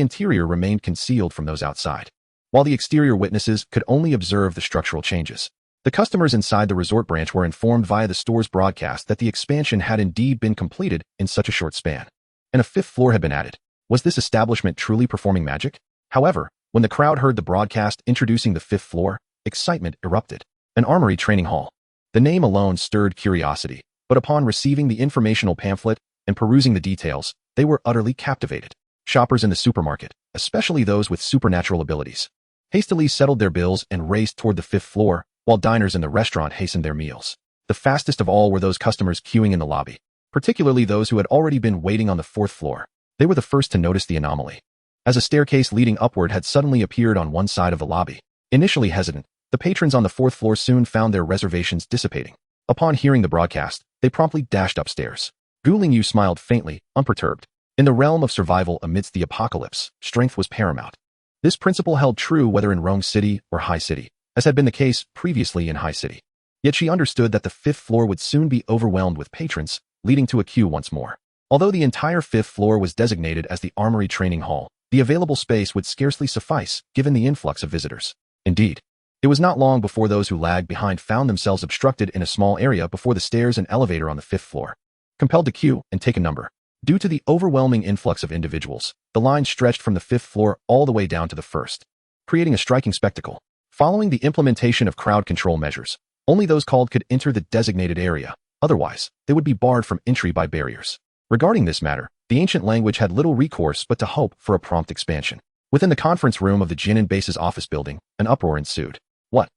interior remained concealed from those outside. While the exterior witnesses could only observe the structural changes, the customers inside the resort branch were informed via the store's broadcast that the expansion had indeed been completed in such a short span, and a 5th floor had been added. Was this establishment truly performing magic? However, when the crowd heard the broadcast introducing the 5th floor, excitement erupted. An armory training hall. The name alone stirred curiosity, but upon receiving the informational pamphlet and perusing the details, they were utterly captivated. Shoppers in the supermarket, especially those with supernatural abilities, hastily settled their bills and raced toward the 5th floor, while diners in the restaurant hastened their meals. The fastest of all were those customers queuing in the lobby, particularly those who had already been waiting on the 4th floor. They were the first to notice the anomaly, as a staircase leading upward had suddenly appeared on one side of the lobby. Initially hesitant, the patrons on the 4th floor soon found their reservations dissipating. Upon hearing the broadcast, they promptly dashed upstairs. Lingyu smiled faintly, unperturbed. In the realm of survival amidst the apocalypse, strength was paramount. This principle held true whether in Rome City or High City, as had been the case previously in High City. Yet she understood that the 5th floor would soon be overwhelmed with patrons, leading to a queue once more. Although the entire 5th floor was designated as the Armory Training Hall, the available space would scarcely suffice given the influx of visitors. Indeed, it was not long before those who lagged behind found themselves obstructed in a small area before the stairs and elevator on the 5th floor. Compelled to queue and take a number. Due to the overwhelming influx of individuals, the line stretched from the 5th floor all the way down to the 1st, creating a striking spectacle. Following the implementation of crowd control measures, only those called could enter the designated area. Otherwise, they would be barred from entry by barriers. Regarding this matter, the ancient language had little recourse but to hope for a prompt expansion. Within the conference room of the Jinin base's office building, an uproar ensued. What?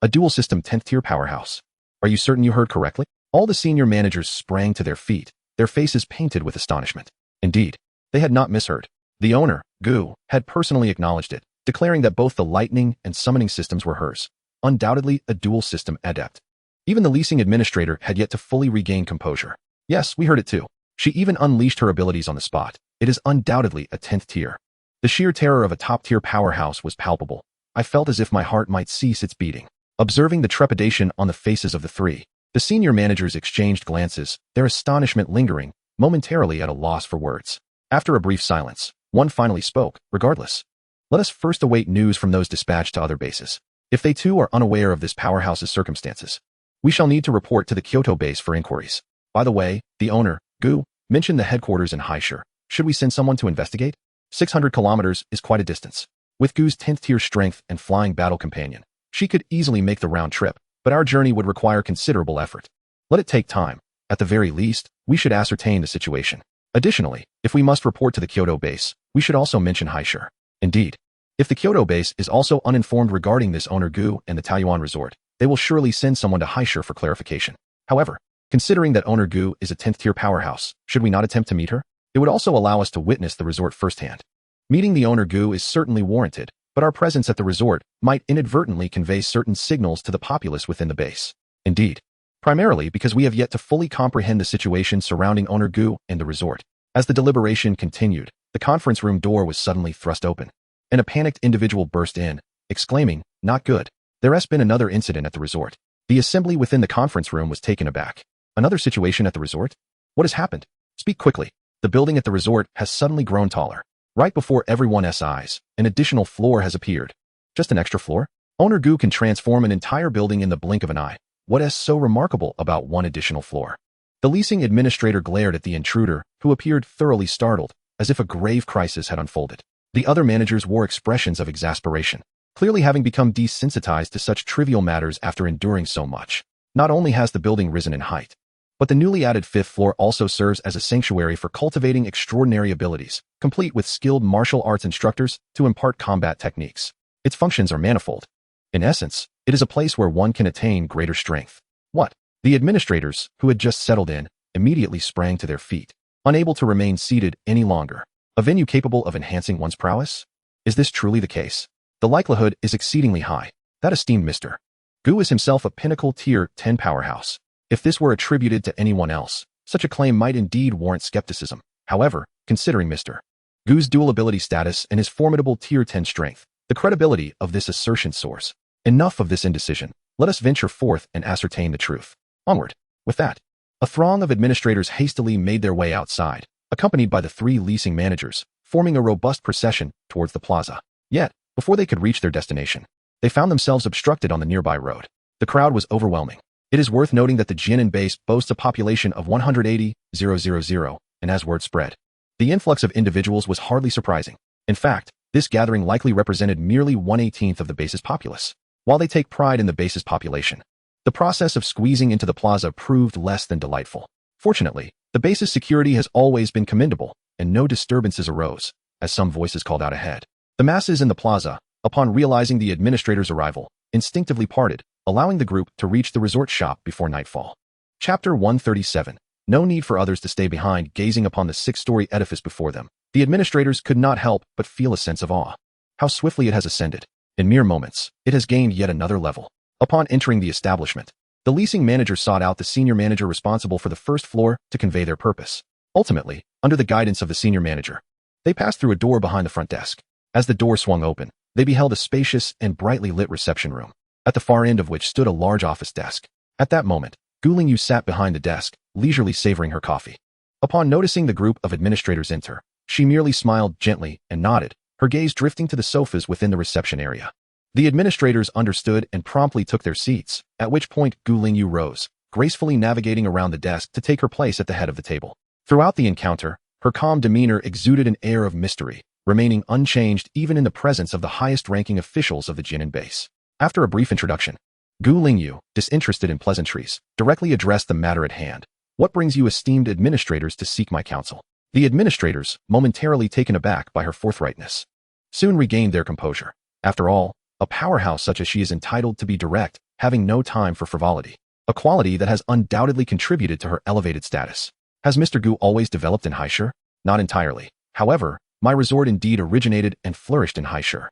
A dual-system 10th-tier powerhouse. Are you certain you heard correctly? All the senior managers sprang to their feet, their faces painted with astonishment. Indeed, they had not misheard. The owner, Gu, had personally acknowledged it, declaring that both the lightning and summoning systems were hers. Undoubtedly a dual-system adept. Even the leasing administrator had yet to fully regain composure. Yes, we heard it too. She even unleashed her abilities on the spot. It is undoubtedly a 10th tier. The sheer terror of a top-tier powerhouse was palpable. I felt as if my heart might cease its beating. Observing the trepidation on the faces of the three, the senior managers exchanged glances, their astonishment lingering, momentarily at a loss for words. After a brief silence, one finally spoke. Regardless, let us first await news from those dispatched to other bases. If they too are unaware of this powerhouse's circumstances, we shall need to report to the Kyoto base for inquiries. By the way, the owner, Gu, mentioned the headquarters in Haishur. Should we send someone to investigate? 600 kilometers is quite a distance. With Gu's 10th tier strength and flying battle companion, she could easily make the round trip, but our journey would require considerable effort. Let it take time. At the very least, we should ascertain the situation. Additionally, if we must report to the Kyoto base, we should also mention Haishur. Indeed, if the Kyoto base is also uninformed regarding this owner Gu and the Taiyuan resort, they will surely send someone to Haishur for clarification. However, considering that owner Gu is a 10th tier powerhouse, should we not attempt to meet her? It would also allow us to witness the resort firsthand. Meeting the owner Gu is certainly warranted, but our presence at the resort might inadvertently convey certain signals to the populace within the base. Indeed, primarily because we have yet to fully comprehend the situation surrounding owner Gu and the resort. As the deliberation continued, the conference room door was suddenly thrust open, and a panicked individual burst in, exclaiming, "Not good. There has been another incident at the resort." The assembly within the conference room was taken aback. Another situation at the resort? What has happened? Speak quickly. The building at the resort has suddenly grown taller. Right before everyone's eyes, an additional floor has appeared. Just an extra floor? Owner Gu can transform an entire building in the blink of an eye. What is so remarkable about one additional floor? The leasing administrator glared at the intruder, who appeared thoroughly startled, as if a grave crisis had unfolded. The other managers wore expressions of exasperation, clearly having become desensitized to such trivial matters after enduring so much. Not only has the building risen in height, but the newly added 5th floor also serves as a sanctuary for cultivating extraordinary abilities, complete with skilled martial arts instructors to impart combat techniques. Its functions are manifold. In essence, it is a place where one can attain greater strength. What? The administrators, who had just settled in, immediately sprang to their feet, unable to remain seated any longer. A venue capable of enhancing one's prowess? Is this truly the case? The likelihood is exceedingly high. That esteemed Mr. Gu is himself a pinnacle tier 10 powerhouse. If this were attributed to anyone else, such a claim might indeed warrant skepticism. However, considering Mr. Gu's dual ability status and his formidable tier 10 strength, the credibility of this assertion soars. Enough of this indecision. Let us venture forth and ascertain the truth. Onward. With that, a throng of administrators hastily made their way outside, accompanied by the 3 leasing managers, forming a robust procession towards the plaza. Yet, before they could reach their destination, they found themselves obstructed on the nearby road. The crowd was overwhelming. It is worth noting that the Jinin base boasts a population of 180,000, and as word spread, the influx of individuals was hardly surprising. In fact, this gathering likely represented merely 1/18 of the base's populace. While they take pride in the base's population, the process of squeezing into the plaza proved less than delightful. Fortunately, the base's security has always been commendable, and no disturbances arose, as some voices called out ahead. The masses in the plaza, upon realizing the administrator's arrival, instinctively parted, allowing the group to reach the resort shop before nightfall. Chapter 137. No need for others to stay behind gazing upon the 6-story edifice before them. The administrators could not help but feel a sense of awe. How swiftly it has ascended. In mere moments, it has gained yet another level. Upon entering the establishment, the leasing manager sought out the senior manager responsible for the first floor to convey their purpose. Ultimately, under the guidance of the senior manager, they passed through a door behind the front desk. As the door swung open, they beheld a spacious and brightly lit reception room, at the far end of which stood a large office desk. At that moment, Lingyu sat behind the desk, leisurely savoring her coffee. Upon noticing the group of administrators enter, she merely smiled gently and nodded, her gaze drifting to the sofas within the reception area. The administrators understood and promptly took their seats, at which point Lingyu rose, gracefully navigating around the desk to take her place at the head of the table. Throughout the encounter, her calm demeanor exuded an air of mystery, remaining unchanged even in the presence of the highest-ranking officials of the Jinin base. After a brief introduction, Lingyu, disinterested in pleasantries, directly addressed the matter at hand. What brings you esteemed administrators to seek my counsel? The administrators, momentarily taken aback by her forthrightness, soon regained their composure. After all, a powerhouse such as she is entitled to be direct, having no time for frivolity, a quality that has undoubtedly contributed to her elevated status. Has Mr. Gu always developed in Haishur? Not entirely. However, my resort indeed originated and flourished in Haishur.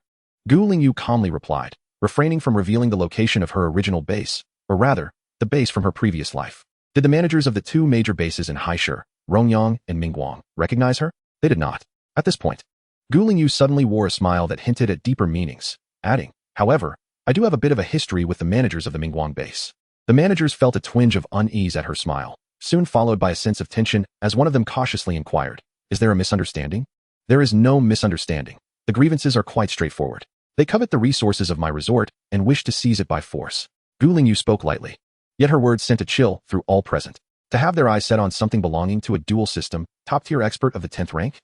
Gu Lingyu calmly replied, refraining from revealing the location of her original base, or rather, the base from her previous life. Did the managers of the two major bases in Haishur, Rongyang and Mingguang, recognize her? They did not. At this point, Gu Lingyu suddenly wore a smile that hinted at deeper meanings, adding, however, I do have a bit of a history with the managers of the Mingguang base. The managers felt a twinge of unease at her smile, soon followed by a sense of tension as one of them cautiously inquired, is there a misunderstanding? There is no misunderstanding. The grievances are quite straightforward. They covet the resources of my resort and wish to seize it by force. Gu Lingyu spoke lightly, yet her words sent a chill through all present. To have their eyes set on something belonging to a dual system, top-tier expert of the 10th rank?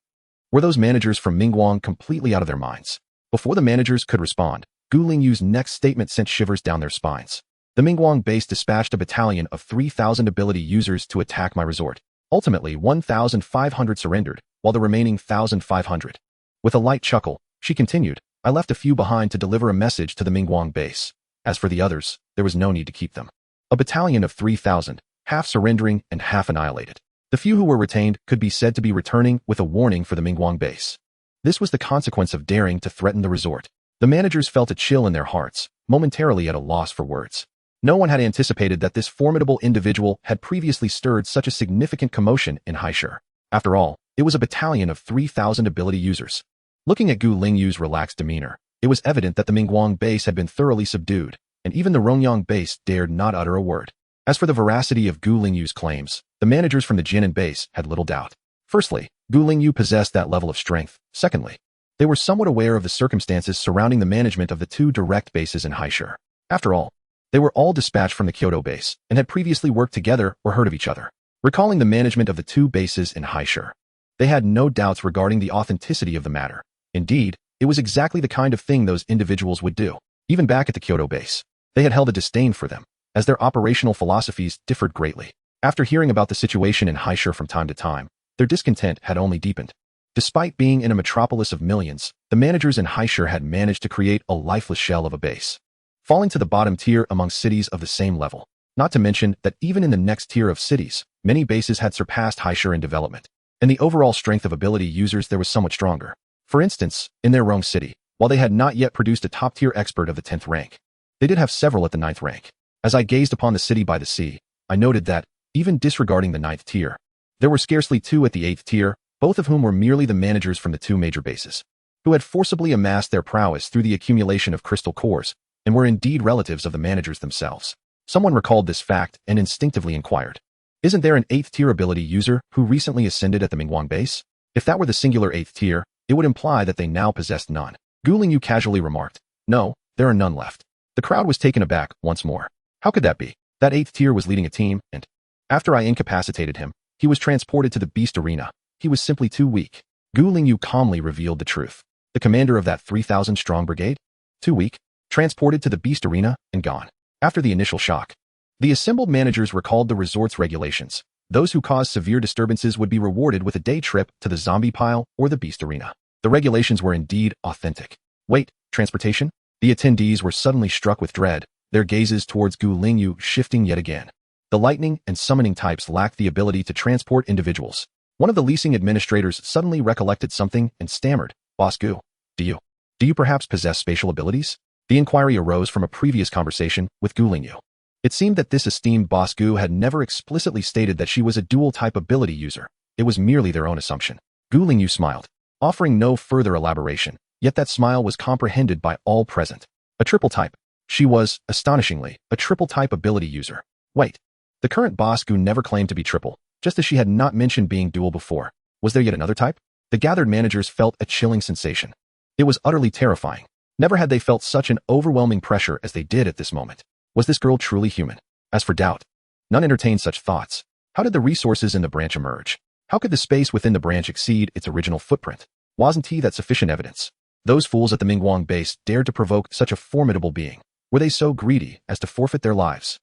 Were those managers from Mingguang completely out of their minds? Before the managers could respond, Gu Lingyu's next statement sent shivers down their spines. The Mingguang base dispatched a battalion of 3,000 ability users to attack my resort. Ultimately, 1,500 surrendered, while the remaining 1,500. With a light chuckle, she continued, I left a few behind to deliver a message to the Mingguang base. As for the others, there was no need to keep them. A battalion of 3,000, half surrendering and half annihilated. The few who were retained could be said to be returning with a warning for the Mingguang base. This was the consequence of daring to threaten the resort. The managers felt a chill in their hearts, momentarily at a loss for words. No one had anticipated that this formidable individual had previously stirred such a significant commotion in Haishur. After all, it was a battalion of 3,000 ability users. Looking at Gu Lingyu's relaxed demeanor, it was evident that the Mingguang base had been thoroughly subdued, and even the Rongyang base dared not utter a word. As for the veracity of Gu Lingyu's claims, the managers from the Jinan base had little doubt. Firstly, Gu Lingyu possessed that level of strength. Secondly, they were somewhat aware of the circumstances surrounding the management of the two direct bases in Haishur. After all, they were all dispatched from the Kyoto base and had previously worked together or heard of each other. Recalling the management of the two bases in Haishur, they had no doubts regarding the authenticity of the matter. Indeed, it was exactly the kind of thing those individuals would do. Even back at the Kyoto base, they had held a disdain for them, as their operational philosophies differed greatly. After hearing about the situation in Haishur from time to time, their discontent had only deepened. Despite being in a metropolis of millions, the managers in Haishur had managed to create a lifeless shell of a base, falling to the bottom tier among cities of the same level. Not to mention that even in the next tier of cities, many bases had surpassed Haishur in development, and the overall strength of ability users there was somewhat stronger. For instance, in their Rome city, while they had not yet produced a top-tier expert of the 10th rank, they did have several at the 9th rank. As I gazed upon the city by the sea, I noted that, even disregarding the 9th tier, there were scarcely two at the 8th tier, both of whom were merely the managers from the two major bases, who had forcibly amassed their prowess through the accumulation of crystal cores, and were indeed relatives of the managers themselves. Someone recalled this fact and instinctively inquired, isn't there an 8th tier ability user who recently ascended at the Mingguang base? If that were the singular 8th tier, it would imply that they now possessed none. Gu Lingyu casually remarked, no, there are none left. The crowd was taken aback once more. How could that be? That 8th tier was leading a team, and after I incapacitated him, he was transported to the beast arena. He was simply too weak. Gu Lingyu calmly revealed the truth. The commander of that 3,000-strong brigade? Too weak? Transported to the beast arena and gone. After the initial shock, the assembled managers recalled the resort's regulations. Those who caused severe disturbances would be rewarded with a day trip to the zombie pile or the beast arena. The regulations were indeed authentic. Wait, transportation? The attendees were suddenly struck with dread, their gazes towards Gu Lingyu shifting yet again. The lightning and summoning types lacked the ability to transport individuals. One of the leasing administrators suddenly recollected something and stammered, Boss Gu, do you perhaps possess spatial abilities? The inquiry arose from a previous conversation with Gu Lingyu. It seemed that this esteemed Boss Gu had never explicitly stated that she was a dual-type ability user. It was merely their own assumption. Gu Lingyu smiled, offering no further elaboration, yet that smile was comprehended by all present. A triple type. She was, astonishingly, a triple-type ability user. Wait. The current Boss Gu never claimed to be triple, just as she had not mentioned being dual before. Was there yet another type? The gathered managers felt a chilling sensation. It was utterly terrifying. Never had they felt such an overwhelming pressure as they did at this moment. Was this girl truly human? As for doubt, none entertained such thoughts. How did the resources in the branch emerge? How could the space within the branch exceed its original footprint? Wasn't that sufficient evidence? Those fools at the Mingguang base dared to provoke such a formidable being. Were they so greedy as to forfeit their lives?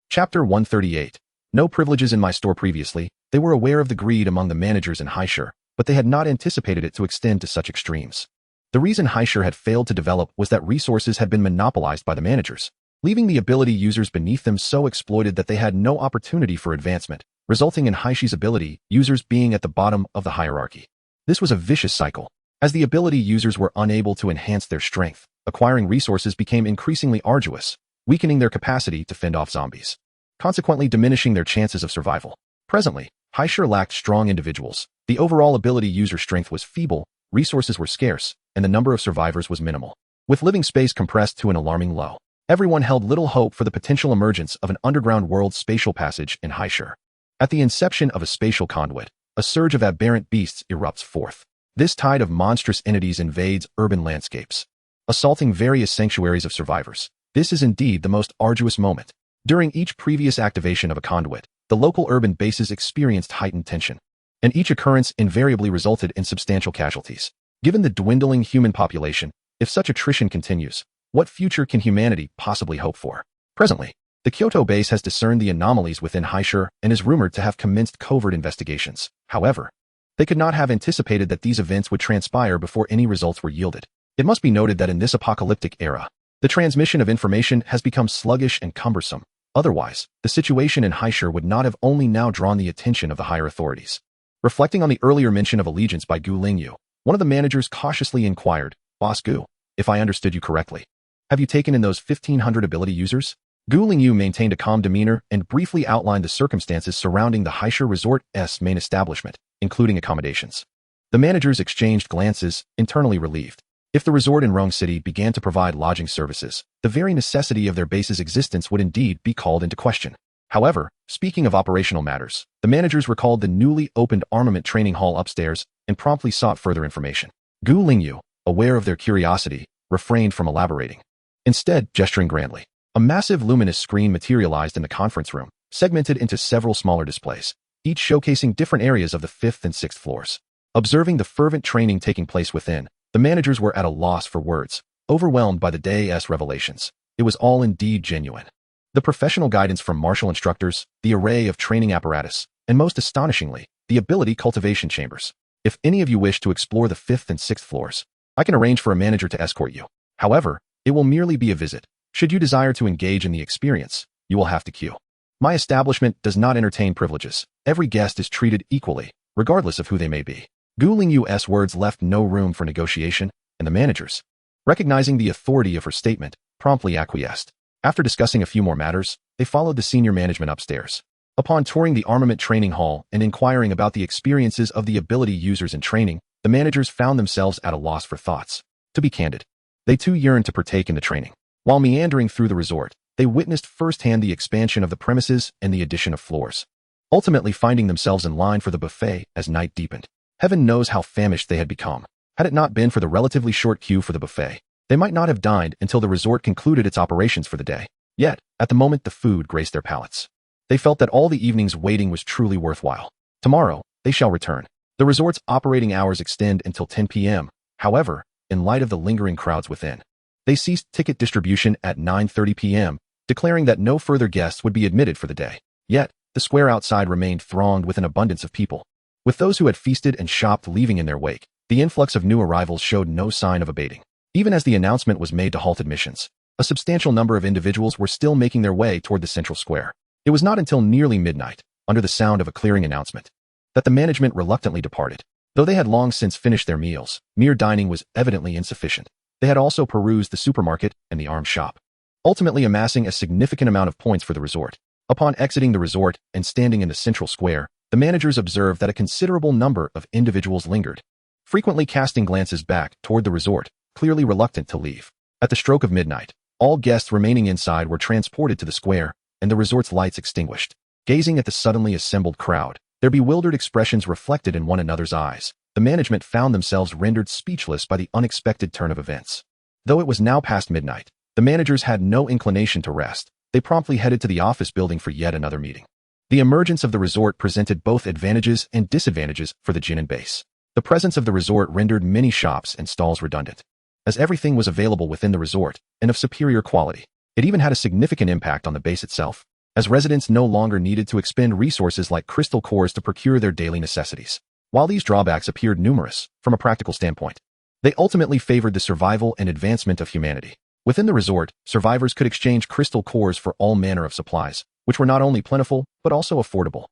Chapter 138. No privileges in my store previously. They were aware of the greed among the managers in Horde, but they had not anticipated it to extend to such extremes. The reason Horde had failed to develop was that resources had been monopolized by the managers, leaving the ability users beneath them so exploited that they had no opportunity for advancement, resulting in Hord's ability users being at the bottom of the hierarchy. This was a vicious cycle. As the ability users were unable to enhance their strength, acquiring resources became increasingly arduous, weakening their capacity to fend off zombies, consequently diminishing their chances of survival. Presently, Horde lacked strong individuals. The overall ability user strength was feeble, resources were scarce, and the number of survivors was minimal. With living space compressed to an alarming low, everyone held little hope for the potential emergence of an underground world spatial passage in Horde. At the inception of a spatial conduit, a surge of aberrant beasts erupts forth. This tide of monstrous entities invades urban landscapes, assaulting various sanctuaries of survivors. This is indeed the most arduous moment. During each previous activation of a conduit, the local urban bases experienced heightened tension, and each occurrence invariably resulted in substantial casualties. Given the dwindling human population, if such attrition continues, what future can humanity possibly hope for? Presently, the Kyoto base has discerned the anomalies within Horde and is rumored to have commenced covert investigations. However, they could not have anticipated that these events would transpire before any results were yielded. It must be noted that in this apocalyptic era, the transmission of information has become sluggish and cumbersome. Otherwise, the situation in Horde would not have only now drawn the attention of the higher authorities. Reflecting on the earlier mention of allegiance by Lingyu, one of the managers cautiously inquired, "Boss Gu, if I understood you correctly, have you taken in those 1,500 ability users?" Lingyu maintained a calm demeanor and briefly outlined the circumstances surrounding the Horde Resort's main establishment, including accommodations. The managers exchanged glances, internally relieved. If the resort in Rong City began to provide lodging services, the very necessity of their base's existence would indeed be called into question. However, speaking of operational matters, the managers recalled the newly opened armament training hall upstairs and promptly sought further information. Lingyu, aware of their curiosity, refrained from elaborating, instead gesturing grandly. A massive luminous screen materialized in the conference room, segmented into several smaller displays, each showcasing different areas of the 5th and 6th floors. Observing the fervent training taking place within, the managers were at a loss for words, overwhelmed by the day's revelations. It was all indeed genuine. The professional guidance from martial instructors, the array of training apparatus, and most astonishingly, the ability cultivation chambers. If any of you wish to explore the 5th and 6th floors, I can arrange for a manager to escort you. However, it will merely be a visit. Should you desire to engage in the experience, you will have to queue. My establishment does not entertain privileges. Every guest is treated equally, regardless of who they may be. Lingyu's words left no room for negotiation, and the managers, recognizing the authority of her statement, promptly acquiesced. After discussing a few more matters, they followed the senior management upstairs. Upon touring the armament training hall and inquiring about the experiences of the ability users in training, the managers found themselves at a loss for thoughts. To be candid, they too yearned to partake in the training. While meandering through the resort, they witnessed firsthand the expansion of the premises and the addition of floors, ultimately finding themselves in line for the buffet as night deepened. Heaven knows how famished they had become. Had it not been for the relatively short queue for the buffet, they might not have dined until the resort concluded its operations for the day. Yet, at the moment the food graced their palates, they felt that all the evening's waiting was truly worthwhile. Tomorrow, they shall return. The resort's operating hours extend until 10 p.m. However, in light of the lingering crowds within, they ceased ticket distribution at 9:30 p.m., declaring that no further guests would be admitted for the day. Yet, the square outside remained thronged with an abundance of people. With those who had feasted and shopped leaving in their wake, the influx of new arrivals showed no sign of abating. Even as the announcement was made to halt admissions, a substantial number of individuals were still making their way toward the central square. It was not until nearly midnight, under the sound of a clearing announcement, that the management reluctantly departed. Though they had long since finished their meals, mere dining was evidently insufficient. They had also perused the supermarket and the arms shop, ultimately amassing a significant amount of points for the resort. Upon exiting the resort and standing in the central square, the managers observed that a considerable number of individuals lingered, frequently casting glances back toward the resort, clearly reluctant to leave. At the stroke of midnight, all guests remaining inside were transported to the square, and the resort's lights extinguished. Gazing at the suddenly assembled crowd, their bewildered expressions reflected in one another's eyes, the management found themselves rendered speechless by the unexpected turn of events. Though it was now past midnight, the managers had no inclination to rest. They promptly headed to the office building for yet another meeting. The emergence of the resort presented both advantages and disadvantages for the Jinnin base. The presence of the resort rendered many shops and stalls redundant, as everything was available within the resort and of superior quality. It even had a significant impact on the base itself. as residents no longer needed to expend resources like crystal cores to procure their daily necessities. While these drawbacks appeared numerous, from a practical standpoint, they ultimately favored the survival and advancement of humanity. Within the resort, survivors could exchange crystal cores for all manner of supplies, which were not only plentiful, but also affordable.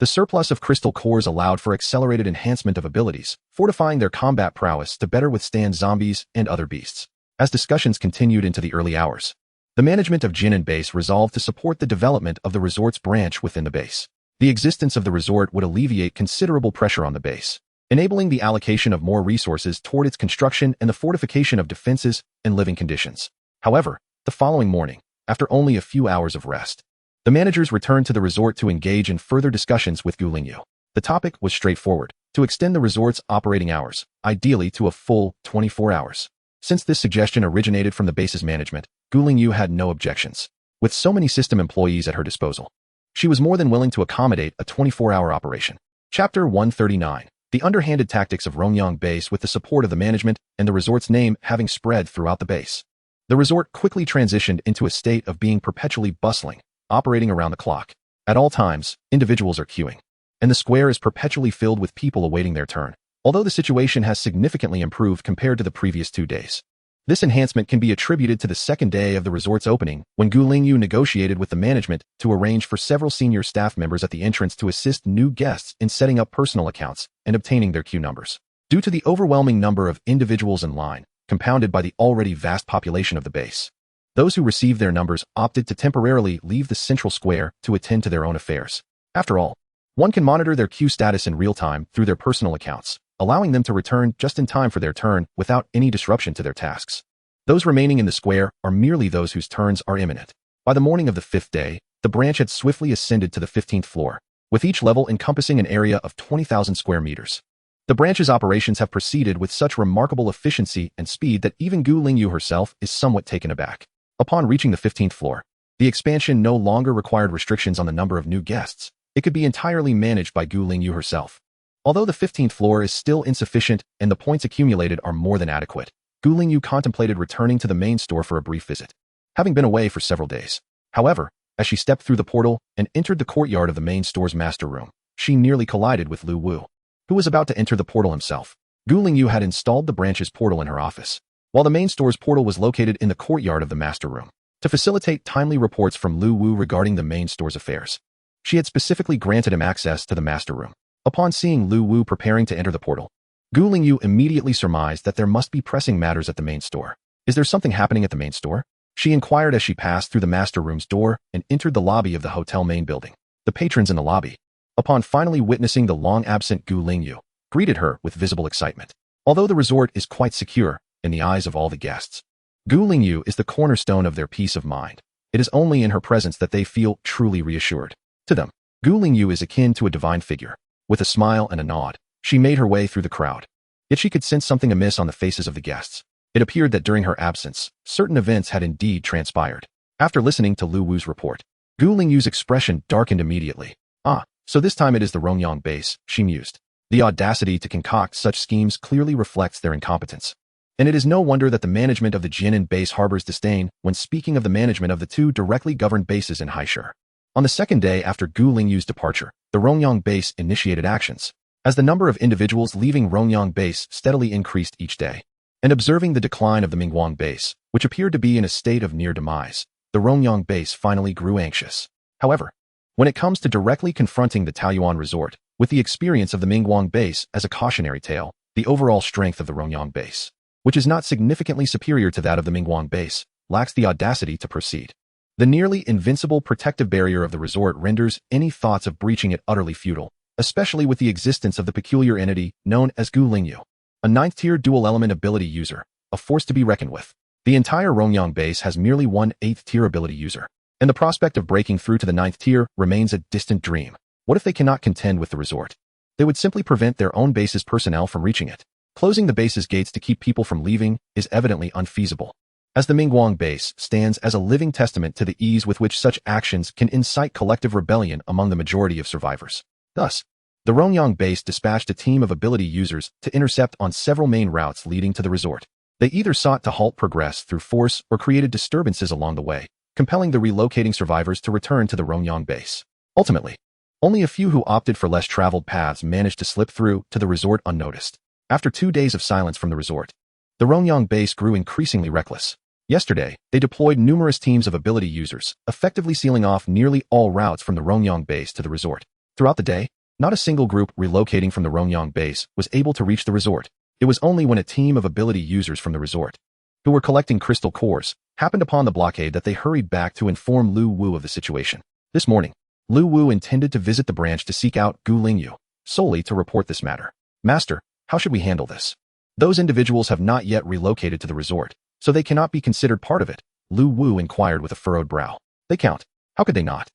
The surplus of crystal cores allowed for accelerated enhancement of abilities, fortifying their combat prowess to better withstand zombies and other beasts. As discussions continued into the early hours, the management of Jinin Base resolved to support the development of the resort's branch within the base. The existence of the resort would alleviate considerable pressure on the base, enabling the allocation of more resources toward its construction and the fortification of defenses and living conditions. However, the following morning, after only a few hours of rest, the managers returned to the resort to engage in further discussions with Lingyu. The topic was straightforward: to extend the resort's operating hours, ideally to a full 24 hours. Since this suggestion originated from the base's management, Lingyu had no objections. With so many system employees at her disposal, she was more than willing to accommodate a 24-hour operation. Chapter 139. The underhanded tactics of Rongyang Base. With the support of the management and the resort's name having spread throughout the base, the resort quickly transitioned into a state of being perpetually bustling, operating around the clock. At all times, individuals are queuing, and the square is perpetually filled with people awaiting their turn. Although the situation has significantly improved compared to the previous 2 days, this enhancement can be attributed to the second day of the resort's opening, when Lingyu negotiated with the management to arrange for several senior staff members at the entrance to assist new guests in setting up personal accounts and obtaining their queue numbers. Due to the overwhelming number of individuals in line, compounded by the already vast population of the base, those who received their numbers opted to temporarily leave the central square to attend to their own affairs. After all, one can monitor their queue status in real time through their personal accounts, allowing them to return just in time for their turn without any disruption to their tasks. Those remaining in the square are merely those whose turns are imminent. By the morning of the 5th day, the branch had swiftly ascended to the 15th floor, with each level encompassing an area of 20,000 square meters. The branch's operations have proceeded with such remarkable efficiency and speed that even Lingyu herself is somewhat taken aback. Upon reaching the 15th floor, the expansion no longer required restrictions on the number of new guests. It could be entirely managed by Lingyu herself. Although the 15th floor is still insufficient and the points accumulated are more than adequate, Lingyu contemplated returning to the main store for a brief visit, having been away for several days. However, as she stepped through the portal and entered the courtyard of the main store's master room, she nearly collided with Lu Wu, who was about to enter the portal himself. Lingyu had installed the branch's portal in her office, while the main store's portal was located in the courtyard of the master room. To facilitate timely reports from Lu Wu regarding the main store's affairs, she had specifically granted him access to the master room. Upon seeing Lu Wu preparing to enter the portal, Lingyu immediately surmised that there must be pressing matters at the main store. Is there something happening at the main store? She inquired as she passed through the master room's door and entered the lobby of the hotel main building. The patrons in the lobby, upon finally witnessing the long-absent Lingyu, greeted her with visible excitement. Although the resort is quite secure in the eyes of all the guests, Lingyu is the cornerstone of their peace of mind. It is only in her presence that they feel truly reassured. To them, Lingyu is akin to a divine figure. With a smile and a nod, she made her way through the crowd. Yet she could sense something amiss on the faces of the guests. It appeared that during her absence, certain events had indeed transpired. After listening to Lu Wu's report, Lingyu's expression darkened immediately. Ah, so this time it is the Rongyang Base, she mused. The audacity to concoct such schemes clearly reflects their incompetence. And it is no wonder that the management of the Jinin Base harbors disdain when speaking of the management of the 2 directly governed bases in Haishur. On the second day after Lingyu's departure, the Rongyang Base initiated actions. As the number of individuals leaving Rongyang Base steadily increased each day, and observing the decline of the Mingguang Base, which appeared to be in a state of near demise, the Rongyang Base finally grew anxious. However, when it comes to directly confronting the Taoyuan Resort, with the experience of the Mingguang Base as a cautionary tale, the overall strength of the Rongyang Base, which is not significantly superior to that of the Mingguang Base, lacks the audacity to proceed. The nearly invincible protective barrier of the resort renders any thoughts of breaching it utterly futile, especially with the existence of the peculiar entity known as Lingyu, a 9th-tier dual-element ability user, a force to be reckoned with. The entire Rongyang Base has merely one 8th-tier ability user, and the prospect of breaking through to the 9th tier remains a distant dream. What if they cannot contend with the resort? They would simply prevent their own base's personnel from reaching it. Closing the base's gates to keep people from leaving is evidently unfeasible, as the Mingguang Base stands as a living testament to the ease with which such actions can incite collective rebellion among the majority of survivors. Thus, the Rongyang Base dispatched a team of ability users to intercept on several main routes leading to the resort. They either sought to halt progress through force or created disturbances along the way, compelling the relocating survivors to return to the Rongyang base. Ultimately, only a few who opted for less traveled paths managed to slip through to the resort unnoticed. After 2 days of silence from the resort, the Rongyang base grew increasingly reckless. Yesterday, they deployed numerous teams of ability users, effectively sealing off nearly all routes from the Rongyang base to the resort. Throughout the day, not a single group relocating from the Rongyang base was able to reach the resort. It was only when a team of ability users from the resort, who were collecting crystal cores, happened upon the blockade that they hurried back to inform Lu Wu of the situation. This morning, Lu Wu intended to visit the branch to seek out Gu Lingyu, solely to report this matter. Master, how should we handle this? Those individuals have not yet relocated to the resort, so they cannot be considered part of it, Lu Wu inquired with a furrowed brow. They count. How could they not?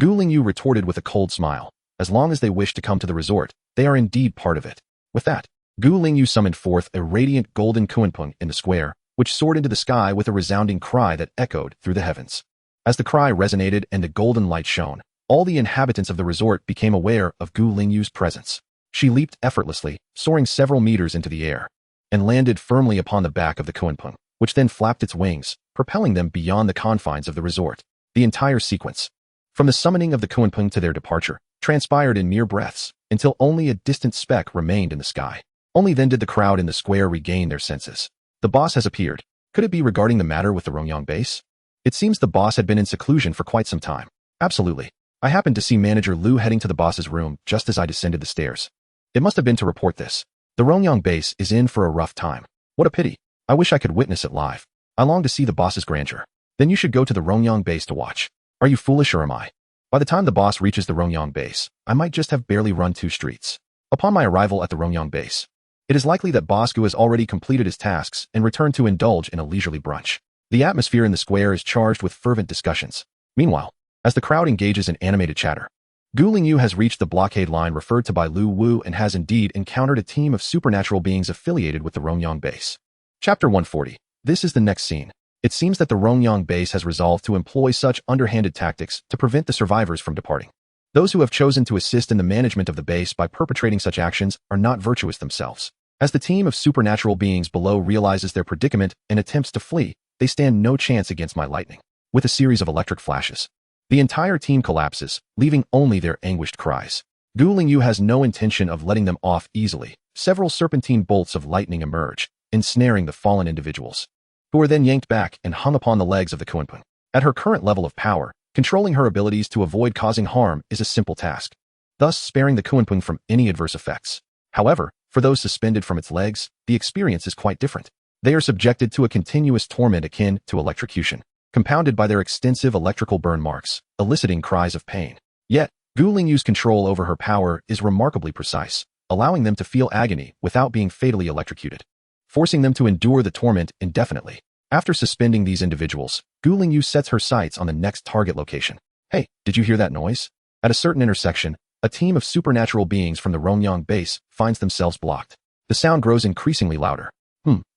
Gu Lingyu retorted with a cold smile. As long as they wish to come to the resort, they are indeed part of it. With that, Gu Lingyu summoned forth a radiant golden kunpeng in the square, which soared into the sky with a resounding cry that echoed through the heavens. As the cry resonated and the golden light shone, all the inhabitants of the resort became aware of Gu Lingyu's presence. She leaped effortlessly, soaring several meters into the air, and landed firmly upon the back of the kunpeng, which then flapped its wings, propelling them beyond the confines of the resort. The entire sequence, from the summoning of the kunpeng to their departure, transpired in mere breaths, until only a distant speck remained in the sky. Only then did the crowd in the square regain their senses. The boss has appeared. Could it be regarding the matter with the Rongyang base? It seems the boss had been in seclusion for quite some time. Absolutely. I happened to see Manager Lu heading to the boss's room just as I descended the stairs. It must have been to report this. The Rongyang base is in for a rough time. What a pity. I wish I could witness it live. I long to see the boss's grandeur. Then you should go to the Rongyang base to watch. Are you foolish or am I? By the time the boss reaches the Rongyang base, I might just have barely run 2 streets. Upon my arrival at the Rongyang base, it is likely that Boss Gu has already completed his tasks and returned to indulge in a leisurely brunch. The atmosphere in the square is charged with fervent discussions. Meanwhile, as the crowd engages in animated chatter, Gu Lingyu has reached the blockade line referred to by Lu Wu and has indeed encountered a team of supernatural beings affiliated with the Rongyang base. Chapter 140. This is the next scene. It seems that the Rongyang base has resolved to employ such underhanded tactics to prevent the survivors from departing. Those who have chosen to assist in the management of the base by perpetrating such actions are not virtuous themselves. As the team of supernatural beings below realizes their predicament and attempts to flee, they stand no chance against my lightning. With a series of electric flashes, the entire team collapses, leaving only their anguished cries. Gu Lingyu has no intention of letting them off easily. Several serpentine bolts of lightning emerge, ensnaring the fallen individuals, who are then yanked back and hung upon the legs of the kunpeng. At her current level of power, controlling her abilities to avoid causing harm is a simple task, thus sparing the kunpeng from any adverse effects. However, for those suspended from its legs, the experience is quite different. They are subjected to a continuous torment akin to electrocution, compounded by their extensive electrical burn marks, eliciting cries of pain. Yet, Gu Lingyu's control over her power is remarkably precise, allowing them to feel agony without being fatally electrocuted, forcing them to endure the torment indefinitely. After suspending these individuals, Gu Lingyu sets her sights on the next target location. Hey, did you hear that noise? At a certain intersection, a team of supernatural beings from the Rongyang base finds themselves blocked. The sound grows increasingly louder.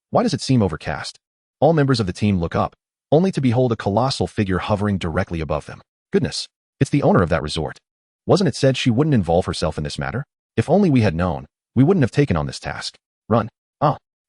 Why does it seem overcast? All members of the team look up, only to behold a colossal figure hovering directly above them. Goodness, it's the owner of that resort. Wasn't it said she wouldn't involve herself in this matter? If only we had known, we wouldn't have taken on this task. Run.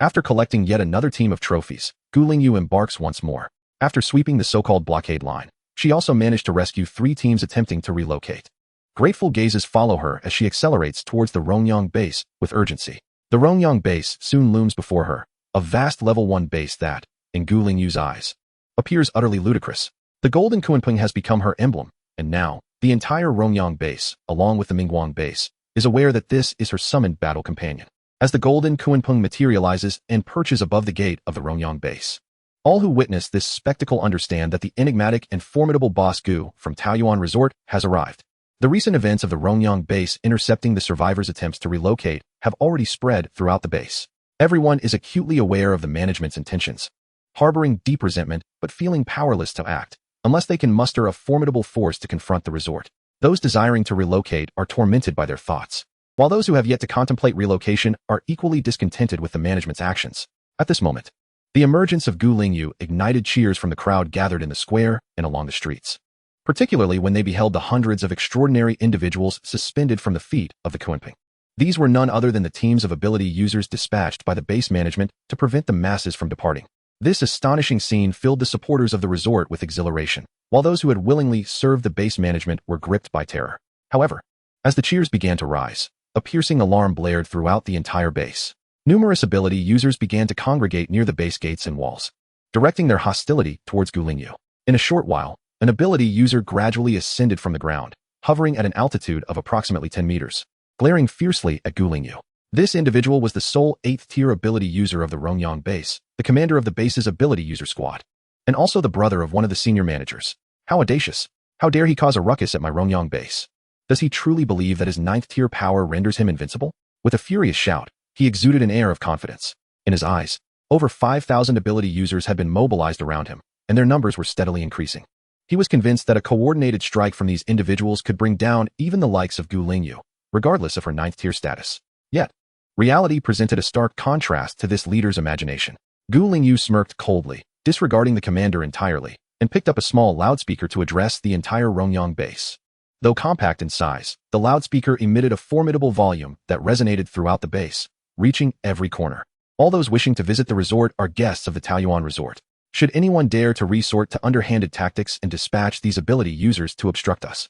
After collecting yet another team of trophies, Gu Lingyu embarks once more. After sweeping the so-called blockade line, she also managed to rescue 3 teams attempting to relocate. Grateful gazes follow her as she accelerates towards the Rongyang base with urgency. The Rongyang base soon looms before her, a vast level 1 base that, in Gu Lingyu's eyes, appears utterly ludicrous. The golden kunpeng has become her emblem, and now, the entire Rongyang base, along with the Mingguang base, is aware that this is her summoned battle companion. As the golden kunpeng materializes and perches above the gate of the Rongyang base, all who witness this spectacle understand that the enigmatic and formidable Boss Gu from Taoyuan Resort has arrived. The recent events of the Rongyang base intercepting the survivors' attempts to relocate have already spread throughout the base. Everyone is acutely aware of the management's intentions, harboring deep resentment but feeling powerless to act, unless they can muster a formidable force to confront the resort. Those desiring to relocate are tormented by their thoughts, while those who have yet to contemplate relocation are equally discontented with the management's actions. At this moment, the emergence of Gu Lingyu ignited cheers from the crowd gathered in the square and along the streets, particularly when they beheld the hundreds of extraordinary individuals suspended from the feet of the kunpeng. These were none other than the teams of ability users dispatched by the base management to prevent the masses from departing. This astonishing scene filled the supporters of the resort with exhilaration, while those who had willingly served the base management were gripped by terror. However, as the cheers began to rise, a piercing alarm blared throughout the entire base. Numerous ability users began to congregate near the base gates and walls, directing their hostility towards Lingyu. In a short while, an ability user gradually ascended from the ground, hovering at an altitude of approximately 10 meters, glaring fiercely at Lingyu. This individual was the sole 8th-tier ability user of the Rongyang base, the commander of the base's ability user squad, and also the brother of one of the senior managers. How audacious! How dare he cause a ruckus at my Rongyang base? Does he truly believe that his 9th-tier power renders him invincible? With a furious shout, he exuded an air of confidence. In his eyes, over 5,000 ability users had been mobilized around him, and their numbers were steadily increasing. He was convinced that a coordinated strike from these individuals could bring down even the likes of Lingyu, regardless of her 9th-tier status. Yet, reality presented a stark contrast to this leader's imagination. Lingyu smirked coldly, disregarding the commander entirely, and picked up a small loudspeaker to address the entire Rongyang base. Though compact in size, the loudspeaker emitted a formidable volume that resonated throughout the base, reaching every corner. All those wishing to visit the resort are guests of the Taoyuan resort. Should anyone dare to resort to underhanded tactics and dispatch these ability users to obstruct us?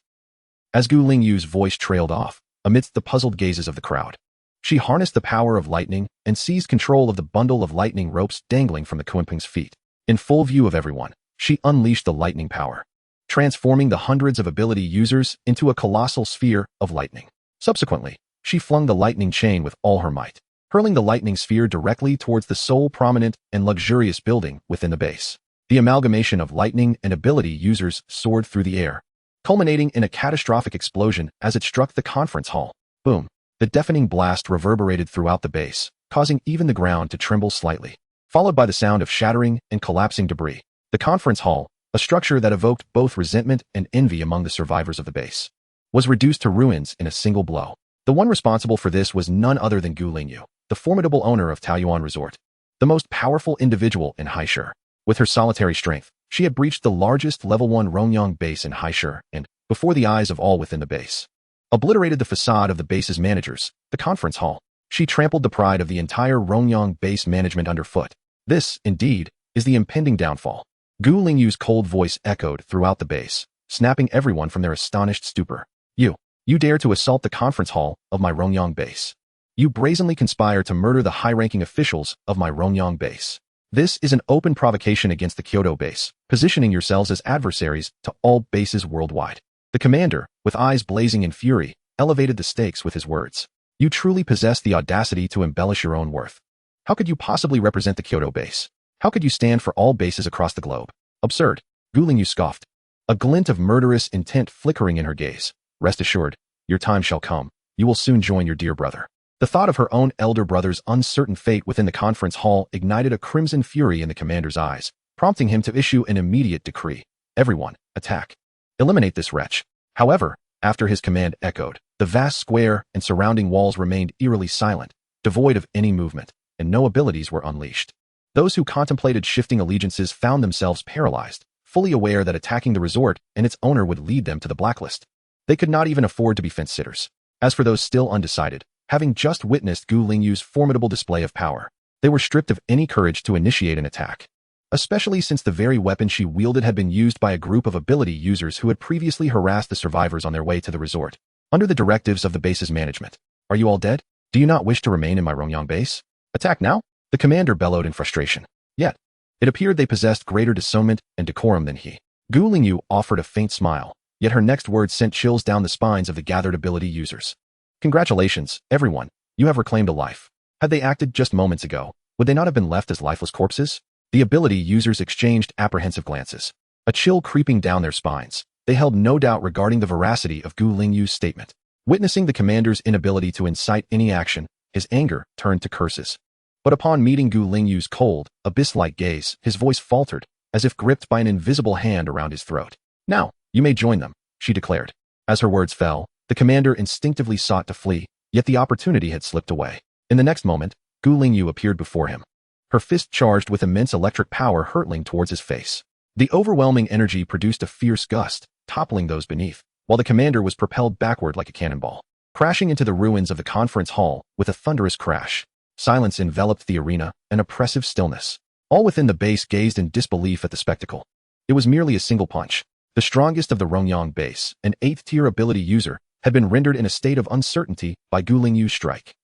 As Lingyu's voice trailed off, amidst the puzzled gazes of the crowd, she harnessed the power of lightning and seized control of the bundle of lightning ropes dangling from the Kunping's feet. In full view of everyone, she unleashed the lightning power, transforming the hundreds of ability users into a colossal sphere of lightning. Subsequently, she flung the lightning chain with all her might, hurling the lightning sphere directly towards the sole prominent and luxurious building within the base. The amalgamation of lightning and ability users soared through the air, culminating in a catastrophic explosion as it struck the conference hall. Boom! The deafening blast reverberated throughout the base, causing even the ground to tremble slightly, followed by the sound of shattering and collapsing debris. The conference hall, a structure that evoked both resentment and envy among the survivors of the base, was reduced to ruins in a single blow. The one responsible for this was none other than Lingyu, the formidable owner of Taoyuan Resort, the most powerful individual in Haishur. With her solitary strength, she had breached the largest level 1 Rongyang base in Haishur and, before the eyes of all within the base, obliterated the facade of the base's managers, the conference hall. She trampled the pride of the entire Rongyang base management underfoot. This, indeed, is the impending downfall. Lingyu's cold voice echoed throughout the base, snapping everyone from their astonished stupor. You dare to assault the conference hall of my Rongyang base. You brazenly conspire to murder the high-ranking officials of my Rongyang base. This is an open provocation against the Kyoto base, positioning yourselves as adversaries to all bases worldwide. The commander, with eyes blazing in fury, elevated the stakes with his words. You truly possess the audacity to embellish your own worth. How could you possibly represent the Kyoto base? How could you stand for all bases across the globe? Absurd. Lingyu scoffed, a glint of murderous intent flickering in her gaze. Rest assured, your time shall come. You will soon join your dear brother. The thought of her own elder brother's uncertain fate within the conference hall ignited a crimson fury in the commander's eyes, prompting him to issue an immediate decree. Everyone, attack. Eliminate this wretch. However, after his command echoed, the vast square and surrounding walls remained eerily silent, devoid of any movement, and no abilities were unleashed. Those who contemplated shifting allegiances found themselves paralyzed, fully aware that attacking the resort and its owner would lead them to the blacklist. They could not even afford to be fence-sitters. As for those still undecided, having just witnessed Lingyu's formidable display of power, they were stripped of any courage to initiate an attack, especially since the very weapon she wielded had been used by a group of ability users who had previously harassed the survivors on their way to the resort, under the directives of the base's management. Are you all dead? Do you not wish to remain in my Rongyang base? Attack now? The commander bellowed in frustration. Yet, it appeared they possessed greater discernment and decorum than he. Lingyu offered a faint smile, yet her next words sent chills down the spines of the gathered ability users. Congratulations, everyone. You have reclaimed a life. Had they acted just moments ago, would they not have been left as lifeless corpses? The ability users exchanged apprehensive glances, a chill creeping down their spines. They held no doubt regarding the veracity of Lingyu's statement. Witnessing the commander's inability to incite any action, his anger turned to curses. But upon meeting Lingyu's cold, abyss-like gaze, his voice faltered, as if gripped by an invisible hand around his throat. Now, you may join them, she declared. As her words fell, the commander instinctively sought to flee, yet the opportunity had slipped away. In the next moment, Lingyu appeared before him, her fist charged with immense electric power hurtling towards his face. The overwhelming energy produced a fierce gust, toppling those beneath, while the commander was propelled backward like a cannonball, crashing into the ruins of the conference hall with a thunderous crash. Silence enveloped the arena, an oppressive stillness. All within the base gazed in disbelief at the spectacle. It was merely a single punch. The strongest of the Rongyang base, an 8th-tier ability user, had been rendered in a state of uncertainty by Gu Lingyu's strike.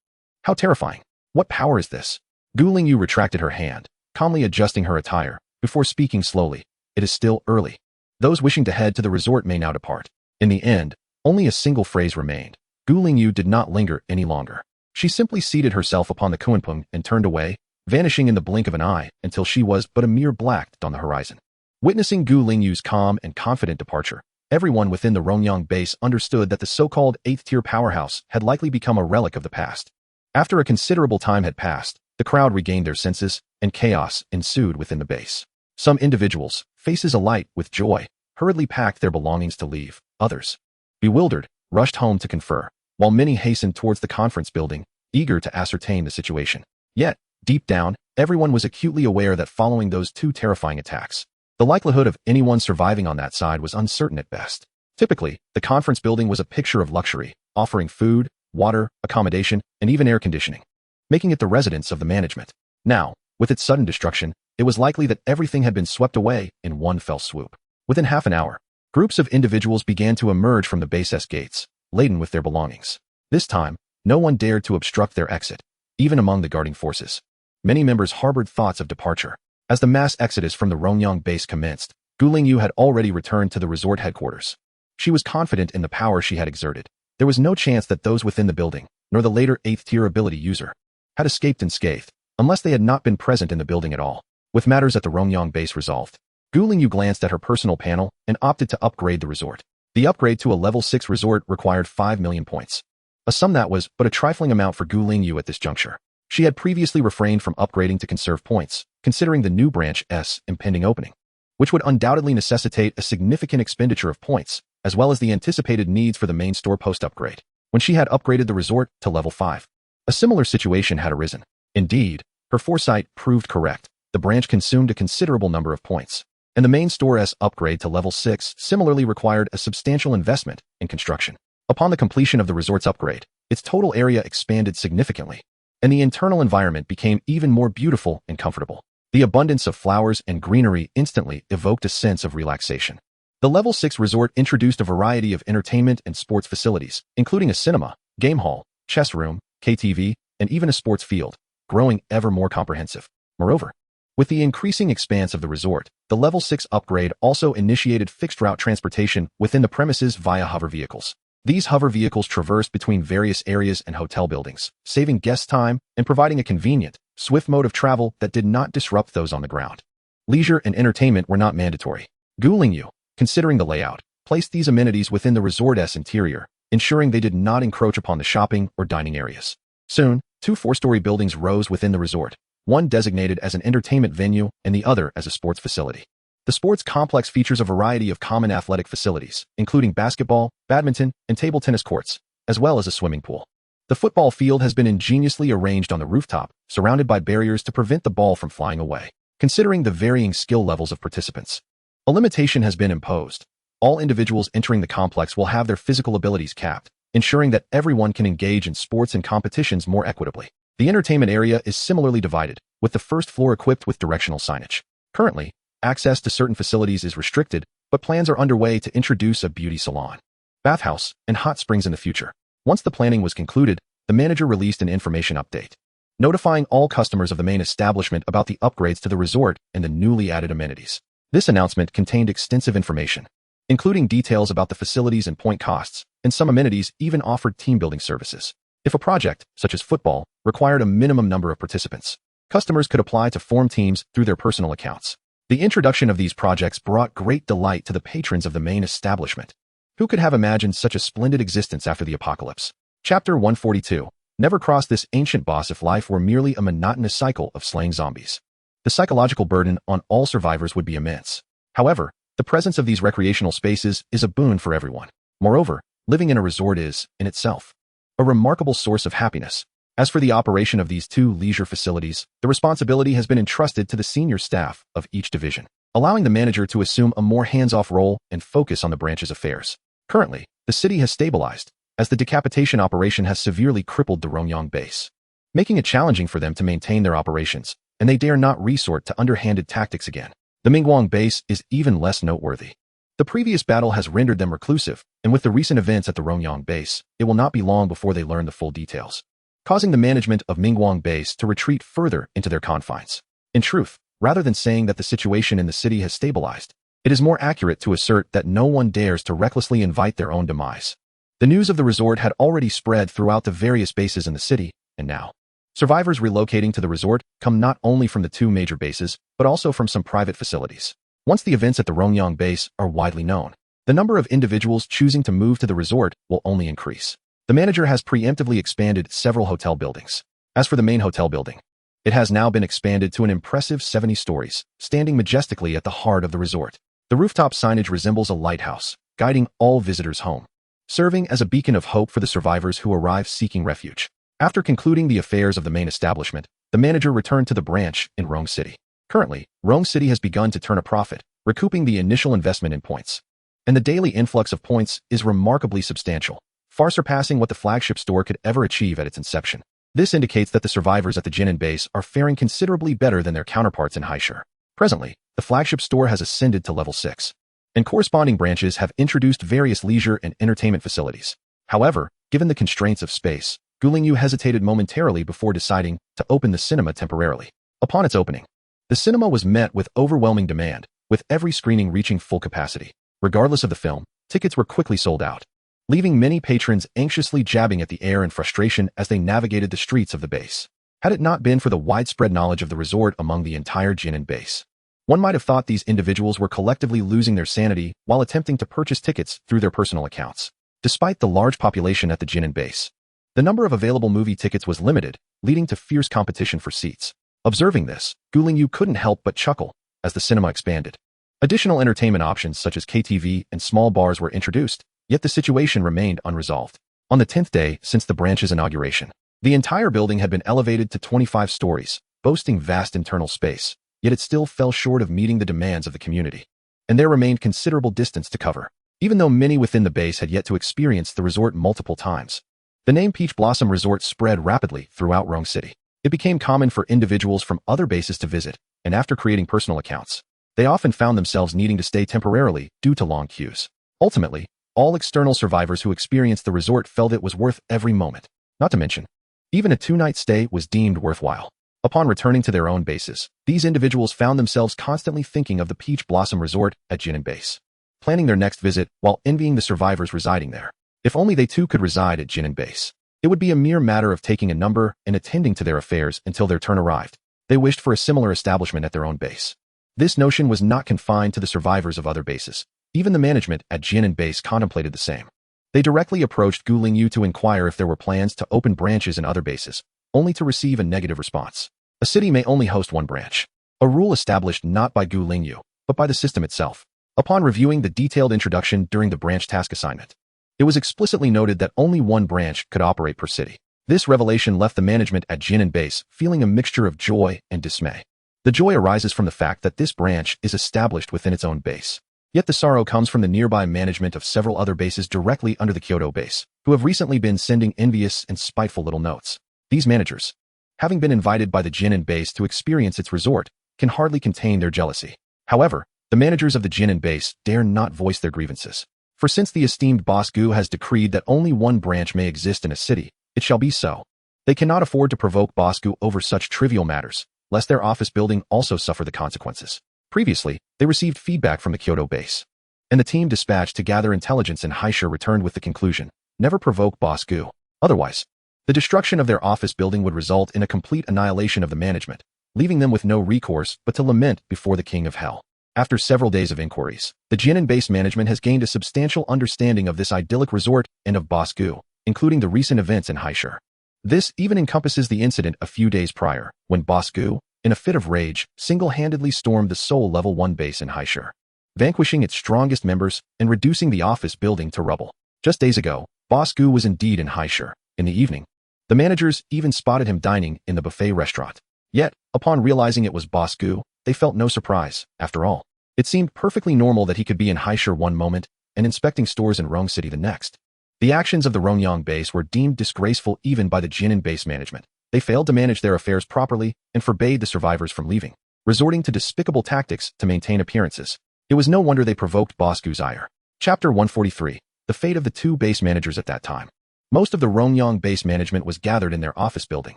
How terrifying! What power is this? Gu Lingyu retracted her hand, calmly adjusting her attire, before speaking slowly. It is still early. Those wishing to head to the resort may now depart. In the end, only a single phrase remained. Gu Lingyu did not linger any longer. She simply seated herself upon the kunpeng and turned away, vanishing in the blink of an eye until she was but a mere black dot on the horizon. Witnessing Gu Lingyu's calm and confident departure, everyone within the Rongyang base understood that the so-called 8th-tier powerhouse had likely become a relic of the past. After a considerable time had passed, the crowd regained their senses, and chaos ensued within the base. Some individuals, faces alight with joy, hurriedly packed their belongings to leave. Others, bewildered, rushed home to confer, while many hastened towards the conference building, eager to ascertain the situation. Yet, deep down, everyone was acutely aware that following those two terrifying attacks, the likelihood of anyone surviving on that side was uncertain at best. Typically, the conference building was a picture of luxury, offering food, water, accommodation, and even air conditioning, making it the residence of the management. Now, with its sudden destruction, it was likely that everything had been swept away in one fell swoop. Within half an hour, groups of individuals began to emerge from the base's gates, laden with their belongings. This time, no one dared to obstruct their exit, even among the guarding forces. Many members harbored thoughts of departure. As the mass exodus from the Rongyang base commenced, Gu Lingyu had already returned to the resort headquarters. She was confident in the power she had exerted. There was no chance that those within the building, nor the later 8th-tier ability user, had escaped unscathed, unless they had not been present in the building at all. With matters at the Rongyang base resolved, Gu Lingyu glanced at her personal panel and opted to upgrade the resort. The upgrade to a level 6 resort required 5 million points. A sum that was but a trifling amount for Gu Lingyu at this juncture. She had previously refrained from upgrading to conserve points, considering the new branch's impending opening, which would undoubtedly necessitate a significant expenditure of points, as well as the anticipated needs for the main store post-upgrade, when she had upgraded the resort to level 5. A similar situation had arisen. Indeed, her foresight proved correct. The branch consumed a considerable number of points, and the main store's upgrade to level 6 similarly required a substantial investment in construction. Upon the completion of the resort's upgrade, its total area expanded significantly, and the internal environment became even more beautiful and comfortable. The abundance of flowers and greenery instantly evoked a sense of relaxation. The level 6 resort introduced a variety of entertainment and sports facilities, including a cinema, game hall, chess room, KTV, and even a sports field, growing ever more comprehensive. Moreover, with the increasing expanse of the resort, the level 6 upgrade also initiated fixed route transportation within the premises via hover vehicles. These hover vehicles traversed between various areas and hotel buildings, saving guest time and providing a convenient, swift mode of travel that did not disrupt those on the ground. Leisure and entertainment were not mandatory. Gu Lingyu, considering the layout, placed these amenities within the resort's interior, ensuring they did not encroach upon the shopping or dining areas. Soon, 2 4-story buildings rose within the resort, one designated as an entertainment venue and the other as a sports facility. The sports complex features a variety of common athletic facilities, including basketball, badminton, and table tennis courts, as well as a swimming pool. The football field has been ingeniously arranged on the rooftop, surrounded by barriers to prevent the ball from flying away. Considering the varying skill levels of participants, a limitation has been imposed. All individuals entering the complex will have their physical abilities capped, ensuring that everyone can engage in sports and competitions more equitably. The entertainment area is similarly divided, with the first floor equipped with directional signage. Currently, access to certain facilities is restricted, but plans are underway to introduce a beauty salon, bathhouse, and hot springs in the future. Once the planning was concluded, the manager released an information update, notifying all customers of the main establishment about the upgrades to the resort and the newly added amenities. This announcement contained extensive information, including details about the facilities and point costs, and some amenities even offered team-building services. If a project, such as football, required a minimum number of participants, customers could apply to form teams through their personal accounts. The introduction of these projects brought great delight to the patrons of the main establishment. Who could have imagined such a splendid existence after the apocalypse? Chapter 142. Never cross this ancient boss if life were merely a monotonous cycle of slaying zombies. The psychological burden on all survivors would be immense. However, the presence of these recreational spaces is a boon for everyone. Moreover, living in a resort is, in itself, a remarkable source of happiness. As for the operation of these 2 leisure facilities, the responsibility has been entrusted to the senior staff of each division, allowing the manager to assume a more hands-off role and focus on the branch's affairs. Currently, the city has stabilized, as the decapitation operation has severely crippled the Rongyang base, making it challenging for them to maintain their operations. and they dare not resort to underhanded tactics again. The Mingguang base is even less noteworthy. The previous battle has rendered them reclusive, and with the recent events at the Rongyang base, it will not be long before they learn the full details, causing the management of Mingguang base to retreat further into their confines. In truth, rather than saying that the situation in the city has stabilized, it is more accurate to assert that no one dares to recklessly invite their own demise. The news of the resort had already spread throughout the various bases in the city, and now, survivors relocating to the resort come not only from the two major bases, but also from some private facilities. Once the events at the Rongyang base are widely known, the number of individuals choosing to move to the resort will only increase. The manager has preemptively expanded several hotel buildings. As for the main hotel building, it has now been expanded to an impressive 70 stories, standing majestically at the heart of the resort. The rooftop signage resembles a lighthouse, guiding all visitors home, serving as a beacon of hope for the survivors who arrive seeking refuge. After concluding the affairs of the main establishment, the manager returned to the branch in Rome City. Currently, Rome City has begun to turn a profit, recouping the initial investment in points. And the daily influx of points is remarkably substantial, far surpassing what the flagship store could ever achieve at its inception. This indicates that the survivors at the Jinin base are faring considerably better than their counterparts in Haishur. Presently, the flagship store has ascended to level 6, and corresponding branches have introduced various leisure and entertainment facilities. However, given the constraints of space, Lingyu hesitated momentarily before deciding to open the cinema temporarily. Upon its opening, the cinema was met with overwhelming demand, with every screening reaching full capacity. Regardless of the film, tickets were quickly sold out, leaving many patrons anxiously jabbing at the air in frustration as they navigated the streets of the base. Had it not been for the widespread knowledge of the resort among the entire Jinin base, one might have thought these individuals were collectively losing their sanity while attempting to purchase tickets through their personal accounts. Despite the large population at the Jinin base, the number of available movie tickets was limited, leading to fierce competition for seats. Observing this, Lingyu couldn't help but chuckle as the cinema expanded. Additional entertainment options such as KTV and small bars were introduced, yet the situation remained unresolved. On the 10th day since the branch's inauguration, the entire building had been elevated to 25 stories, boasting vast internal space, yet it still fell short of meeting the demands of the community. And there remained considerable distance to cover. Even though many within the base had yet to experience the resort multiple times, the name Peach Blossom Resort spread rapidly throughout Rome City. It became common for individuals from other bases to visit, and after creating personal accounts, they often found themselves needing to stay temporarily due to long queues. Ultimately, all external survivors who experienced the resort felt it was worth every moment. Not to mention, even a 2-night stay was deemed worthwhile. Upon returning to their own bases, these individuals found themselves constantly thinking of the Peach Blossom Resort at Jinin base, planning their next visit while envying the survivors residing there. If only they too could reside at Jinin base, it would be a mere matter of taking a number and attending to their affairs until their turn arrived. They wished for a similar establishment at their own base. This notion was not confined to the survivors of other bases. Even the management at Jinin base contemplated the same. They directly approached Lingyu to inquire if there were plans to open branches in other bases, only to receive a negative response. A city may only host one branch, a rule established not by Lingyu, but by the system itself. Upon reviewing the detailed introduction during the branch task assignment, it was explicitly noted that only one branch could operate per city. This revelation left the management at Jinin base feeling a mixture of joy and dismay. The joy arises from the fact that this branch is established within its own base. Yet the sorrow comes from the nearby management of several other bases directly under the Kyoto base, who have recently been sending envious and spiteful little notes. These managers, having been invited by the Jinin base to experience its resort, can hardly contain their jealousy. However, the managers of the Jinin base dare not voice their grievances. For since the esteemed boss Gu has decreed that only one branch may exist in a city, it shall be so. They cannot afford to provoke boss Gu over such trivial matters, lest their office building also suffer the consequences. Previously, they received feedback from the Kyoto base, and the team dispatched to gather intelligence in Haishur returned with the conclusion, never provoke boss Gu. Otherwise, the destruction of their office building would result in a complete annihilation of the management, leaving them with no recourse but to lament before the King of Hell. After several days of inquiries, the Jinin base management has gained a substantial understanding of this idyllic resort and of boss Gu, including the recent events in Haishur. This even encompasses the incident a few days prior, when boss Gu, in a fit of rage, single-handedly stormed the Seoul Level 1 base in Haishur, vanquishing its strongest members and reducing the office building to rubble. Just days ago, boss Gu was indeed in Haishur. In the evening, the managers even spotted him dining in the buffet restaurant. Yet, upon realizing it was boss Gu, they felt no surprise. After all, it seemed perfectly normal that he could be in Haishur one moment and inspecting stores in Rong City the next. The actions of the Rongyang base were deemed disgraceful even by the Jinin base management. They failed to manage their affairs properly and forbade the survivors from leaving, resorting to despicable tactics to maintain appearances. It was no wonder they provoked Boss Gu's ire. Chapter 143. The fate of the two base managers at that time. Most of the Rongyang base management was gathered in their office building.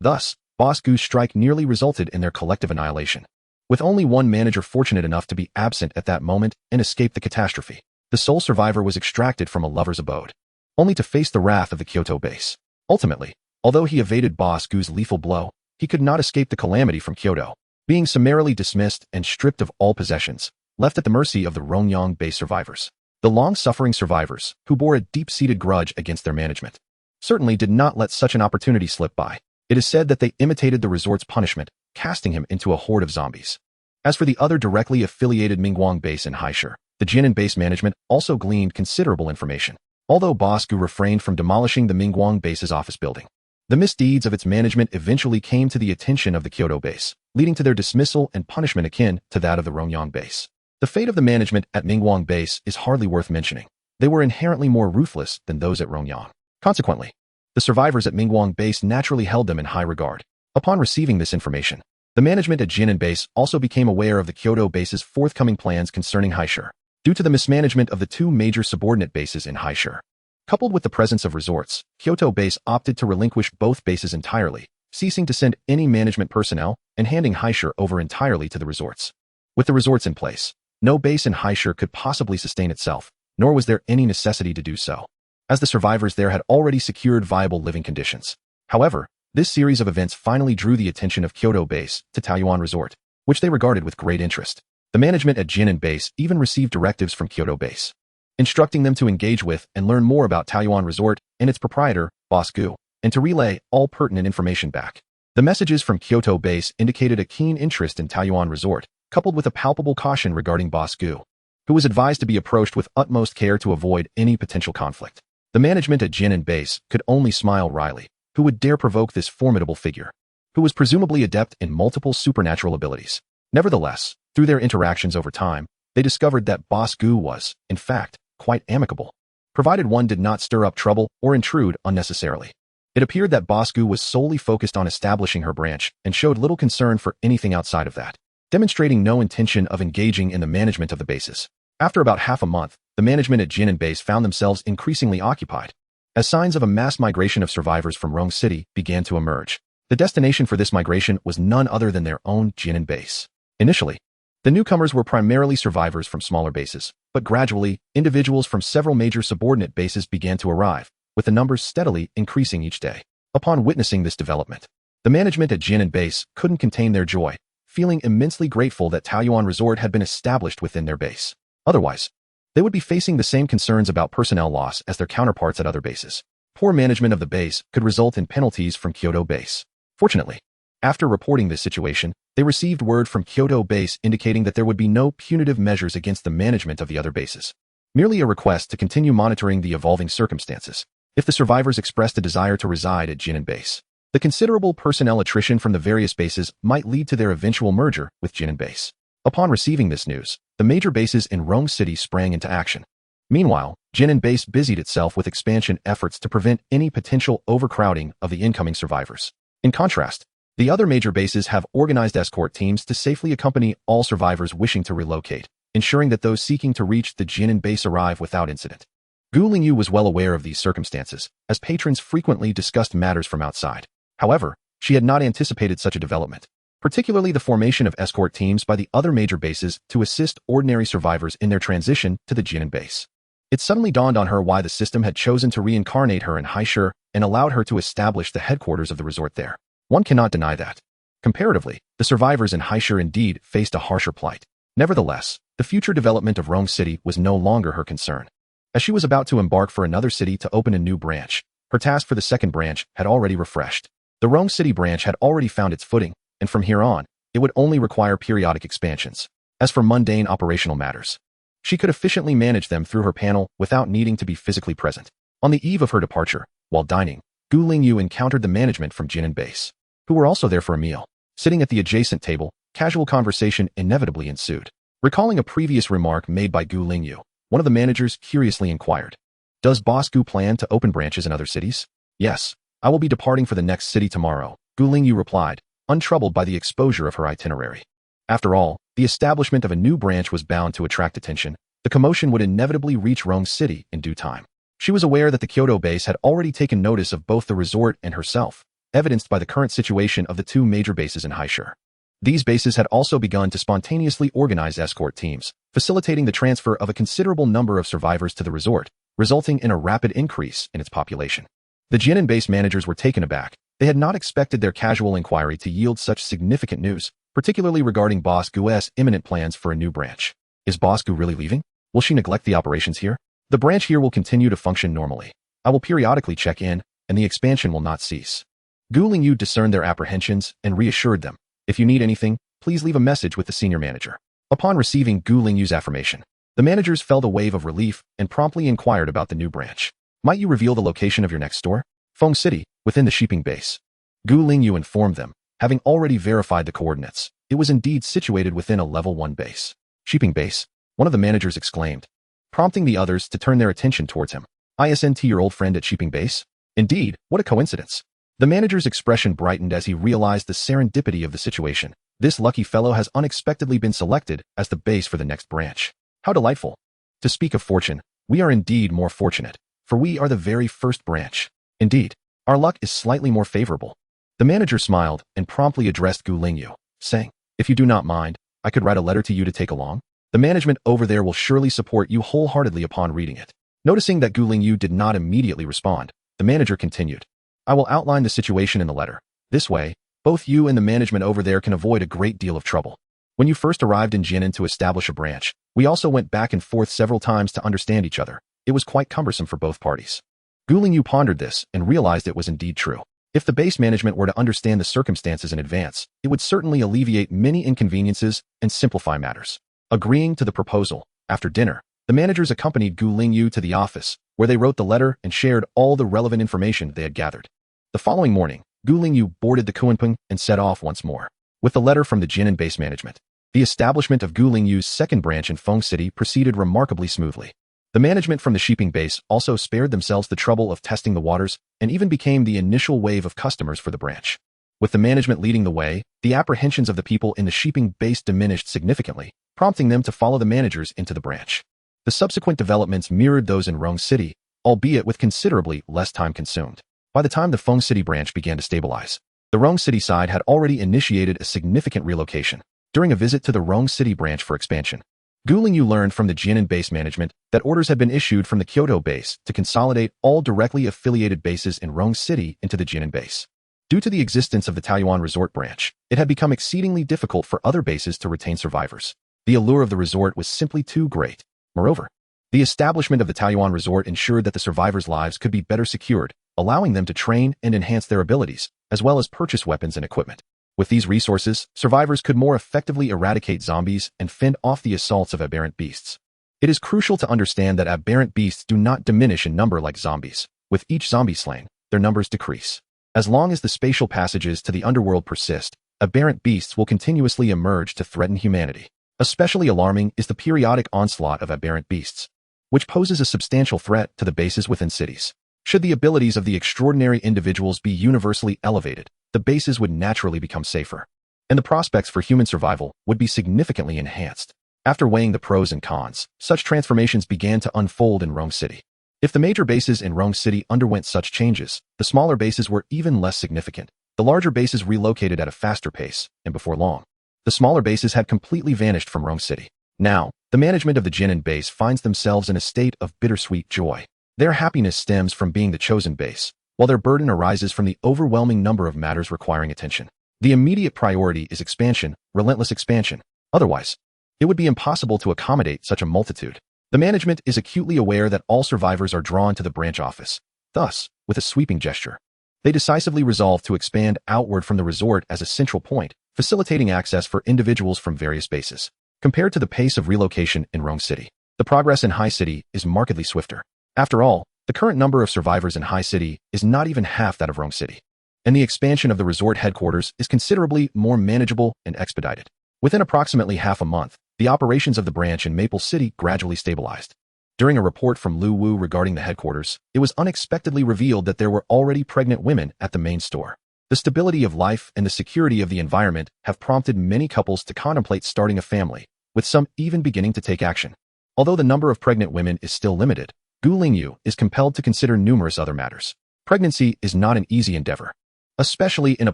Thus, Boss Gu's strike nearly resulted in their collective annihilation. With only one manager fortunate enough to be absent at that moment and escape the catastrophe, the sole survivor was extracted from a lover's abode, only to face the wrath of the Kyoto base. Ultimately, although he evaded Boss Gu's lethal blow, he could not escape the calamity from Kyoto, being summarily dismissed and stripped of all possessions, left at the mercy of the Rongyang base survivors. The long-suffering survivors, who bore a deep-seated grudge against their management, certainly did not let such an opportunity slip by. It is said that they imitated the resort's punishment, casting him into a horde of zombies. As for the other directly affiliated Mingguang base in Haisher, the Jinan base management also gleaned considerable information. Although Boss Gu refrained from demolishing the Mingguang base's office building, the misdeeds of its management eventually came to the attention of the Kyoto base, leading to their dismissal and punishment akin to that of the Rongyang base. The fate of the management at Mingguang base is hardly worth mentioning. They were inherently more ruthless than those at Rongyang. Consequently, the survivors at Mingguang base naturally held them in high regard. Upon receiving this information, the management at Jinan base also became aware of the Kyoto base's forthcoming plans concerning Haisher, due to the mismanagement of the two major subordinate bases in Haisher. Coupled with the presence of resorts, Kyoto base opted to relinquish both bases entirely, ceasing to send any management personnel and handing Haisher over entirely to the resorts. With the resorts in place, no base in Haisher could possibly sustain itself, nor was there any necessity to do so, as the survivors there had already secured viable living conditions. However, this series of events finally drew the attention of Kyoto base to Taoyuan Resort, which they regarded with great interest. The management at Jinan base even received directives from Kyoto base, instructing them to engage with and learn more about Taoyuan Resort and its proprietor, Boss Gu, and to relay all pertinent information back. The messages from Kyoto base indicated a keen interest in Taoyuan Resort, coupled with a palpable caution regarding Boss Gu, who was advised to be approached with utmost care to avoid any potential conflict. The management at Jinan base could only smile wryly. Who would dare provoke this formidable figure, who was presumably adept in multiple supernatural abilities? Nevertheless, through their interactions over time, they discovered that Boss Gu was, in fact, quite amicable, provided one did not stir up trouble or intrude unnecessarily. It appeared that Boss Gu was solely focused on establishing her branch and showed little concern for anything outside of that, demonstrating no intention of engaging in the management of the bases. After about half a month, the management at Jinan base found themselves increasingly occupied, as signs of a mass migration of survivors from Rong City began to emerge. The destination for this migration was none other than their own Jinan base. Initially, the newcomers were primarily survivors from smaller bases, but gradually, individuals from several major subordinate bases began to arrive, with the numbers steadily increasing each day. Upon witnessing this development, the management at Jinan base couldn't contain their joy, feeling immensely grateful that Taoyuan Resort had been established within their base. Otherwise, they would be facing the same concerns about personnel loss as their counterparts at other bases. Poor management of the base could result in penalties from Kyoto base. Fortunately, after reporting this situation, they received word from Kyoto base indicating that there would be no punitive measures against the management of the other bases. Merely a request to continue monitoring the evolving circumstances, if the survivors expressed a desire to reside at Jinan base. The considerable personnel attrition from the various bases might lead to their eventual merger with Jinan base. Upon receiving this news, the major bases in Rong City sprang into action. Meanwhile, Jinan base busied itself with expansion efforts to prevent any potential overcrowding of the incoming survivors. In contrast, the other major bases have organized escort teams to safely accompany all survivors wishing to relocate, ensuring that those seeking to reach the Jinan base arrive without incident. Lingyu was well aware of these circumstances, as patrons frequently discussed matters from outside. However, she had not anticipated such a development, particularly the formation of escort teams by the other major bases to assist ordinary survivors in their transition to the Jinan base. It suddenly dawned on her why the system had chosen to reincarnate her in Haisher and allowed her to establish the headquarters of the resort there. One cannot deny that. Comparatively, the survivors in Haisher indeed faced a harsher plight. Nevertheless, the future development of Rong City was no longer her concern. As she was about to embark for another city to open a new branch, her task for the second branch had already refreshed. The Rong City branch had already found its footing, and from here on, it would only require periodic expansions. As for mundane operational matters, she could efficiently manage them through her panel without needing to be physically present. On the eve of her departure, while dining, Lingyu encountered the management from Jinan base, who were also there for a meal. Sitting at the adjacent table, casual conversation inevitably ensued. Recalling a previous remark made by Lingyu, one of the managers curiously inquired, "Does Boss Gu plan to open branches in other cities?" "Yes, I will be departing for the next city tomorrow," Gu Lingyu replied, untroubled by the exposure of her itinerary. After all, the establishment of a new branch was bound to attract attention. The commotion would inevitably reach Rome City in due time. She was aware that the Kyoto base had already taken notice of both the resort and herself, evidenced by the current situation of the two major bases in Haishur. These bases had also begun to spontaneously organize escort teams, facilitating the transfer of a considerable number of survivors to the resort, resulting in a rapid increase in its population. The Jinan base managers were taken aback. They had not expected their casual inquiry to yield such significant news, particularly regarding Boss Gu's imminent plans for a new branch. Is Boss Gu really leaving? Will she neglect the operations here? The branch here will continue to function normally. I will periodically check in, and the expansion will not cease. Gu Lingyu discerned their apprehensions and reassured them. If you need anything, please leave a message with the senior manager. Upon receiving Gu Lingyu's affirmation, the managers felt a wave of relief and promptly inquired about the new branch. Might you reveal the location of your next store? Feng City, within the Shiping base. Gu Lingyu informed them, having already verified the coordinates. It was indeed situated within a level 1 base. Shiping base? One of the managers exclaimed, prompting the others to turn their attention towards him. ISNT your old friend at Shiping base? Indeed, what a coincidence. The manager's expression brightened as he realized the serendipity of the situation. This lucky fellow has unexpectedly been selected as the base for the next branch. How delightful. To speak of fortune, we are indeed more fortunate, for we are the very first branch. Indeed, our luck is slightly more favorable. The manager smiled and promptly addressed Gu Lingyu, saying, if you do not mind, I could write a letter to you to take along. The management over there will surely support you wholeheartedly upon reading it. Noticing that Gu Lingyu did not immediately respond, the manager continued, I will outline the situation in the letter. This way, both you and the management over there can avoid a great deal of trouble. When you first arrived in Jinan to establish a branch, we also went back and forth several times to understand each other. It was quite cumbersome for both parties. Gu Lingyu pondered this and realized it was indeed true. If the base management were to understand the circumstances in advance, it would certainly alleviate many inconveniences and simplify matters. Agreeing to the proposal, after dinner, the managers accompanied Gu Lingyu to the office, where they wrote the letter and shared all the relevant information they had gathered. The following morning, Gu Lingyu boarded the Kunpeng and set off once more. With the letter from the Jinan base management, the establishment of Gu Lingyu's second branch in Feng City proceeded remarkably smoothly. The management from the Shiping base also spared themselves the trouble of testing the waters and even became the initial wave of customers for the branch. With the management leading the way, the apprehensions of the people in the Shiping base diminished significantly, prompting them to follow the managers into the branch. The subsequent developments mirrored those in Rong City, albeit with considerably less time consumed. By the time the Feng City branch began to stabilize, the Rong City side had already initiated a significant relocation. During a visit to the Rong City branch for expansion, Gu Lingyu learned from the Jinan base management that orders had been issued from the Kyoto base to consolidate all directly affiliated bases in Rong City into the Jinan base. Due to the existence of the Taiyuan resort branch, it had become exceedingly difficult for other bases to retain survivors. The allure of the resort was simply too great. Moreover, the establishment of the Taiyuan resort ensured that the survivors' lives could be better secured, allowing them to train and enhance their abilities, as well as purchase weapons and equipment. With these resources, survivors could more effectively eradicate zombies and fend off the assaults of aberrant beasts. It is crucial to understand that aberrant beasts do not diminish in number like zombies. With each zombie slain, their numbers decrease. As long as the spatial passages to the underworld persist, aberrant beasts will continuously emerge to threaten humanity. Especially alarming is the periodic onslaught of aberrant beasts, which poses a substantial threat to the bases within cities. Should the abilities of the extraordinary individuals be universally elevated, the bases would naturally become safer, and the prospects for human survival would be significantly enhanced. After weighing the pros and cons, such transformations began to unfold in Rong City. If the major bases in Rong City underwent such changes, the smaller bases were even less significant. The larger bases relocated at a faster pace, and before long, the smaller bases had completely vanished from Rong City. Now, the management of the Jinan base finds themselves in a state of bittersweet joy. Their happiness stems from being the chosen base, while their burden arises from the overwhelming number of matters requiring attention. The immediate priority is expansion, relentless expansion. Otherwise, it would be impossible to accommodate such a multitude. The management is acutely aware that all survivors are drawn to the branch office. Thus, with a sweeping gesture, they decisively resolve to expand outward from the resort as a central point, facilitating access for individuals from various bases. Compared to the pace of relocation in Rong City, the progress in High City is markedly swifter. After all, the current number of survivors in High City is not even half that of Rong City, and the expansion of the resort headquarters is considerably more manageable and expedited. Within approximately half a month, the operations of the branch in Maple City gradually stabilized. During a report from Lu Wu regarding the headquarters, it was unexpectedly revealed that there were already pregnant women at the main store. The stability of life and the security of the environment have prompted many couples to contemplate starting a family, with some even beginning to take action. Although the number of pregnant women is still limited, Lingyu is compelled to consider numerous other matters. Pregnancy is not an easy endeavor, especially in a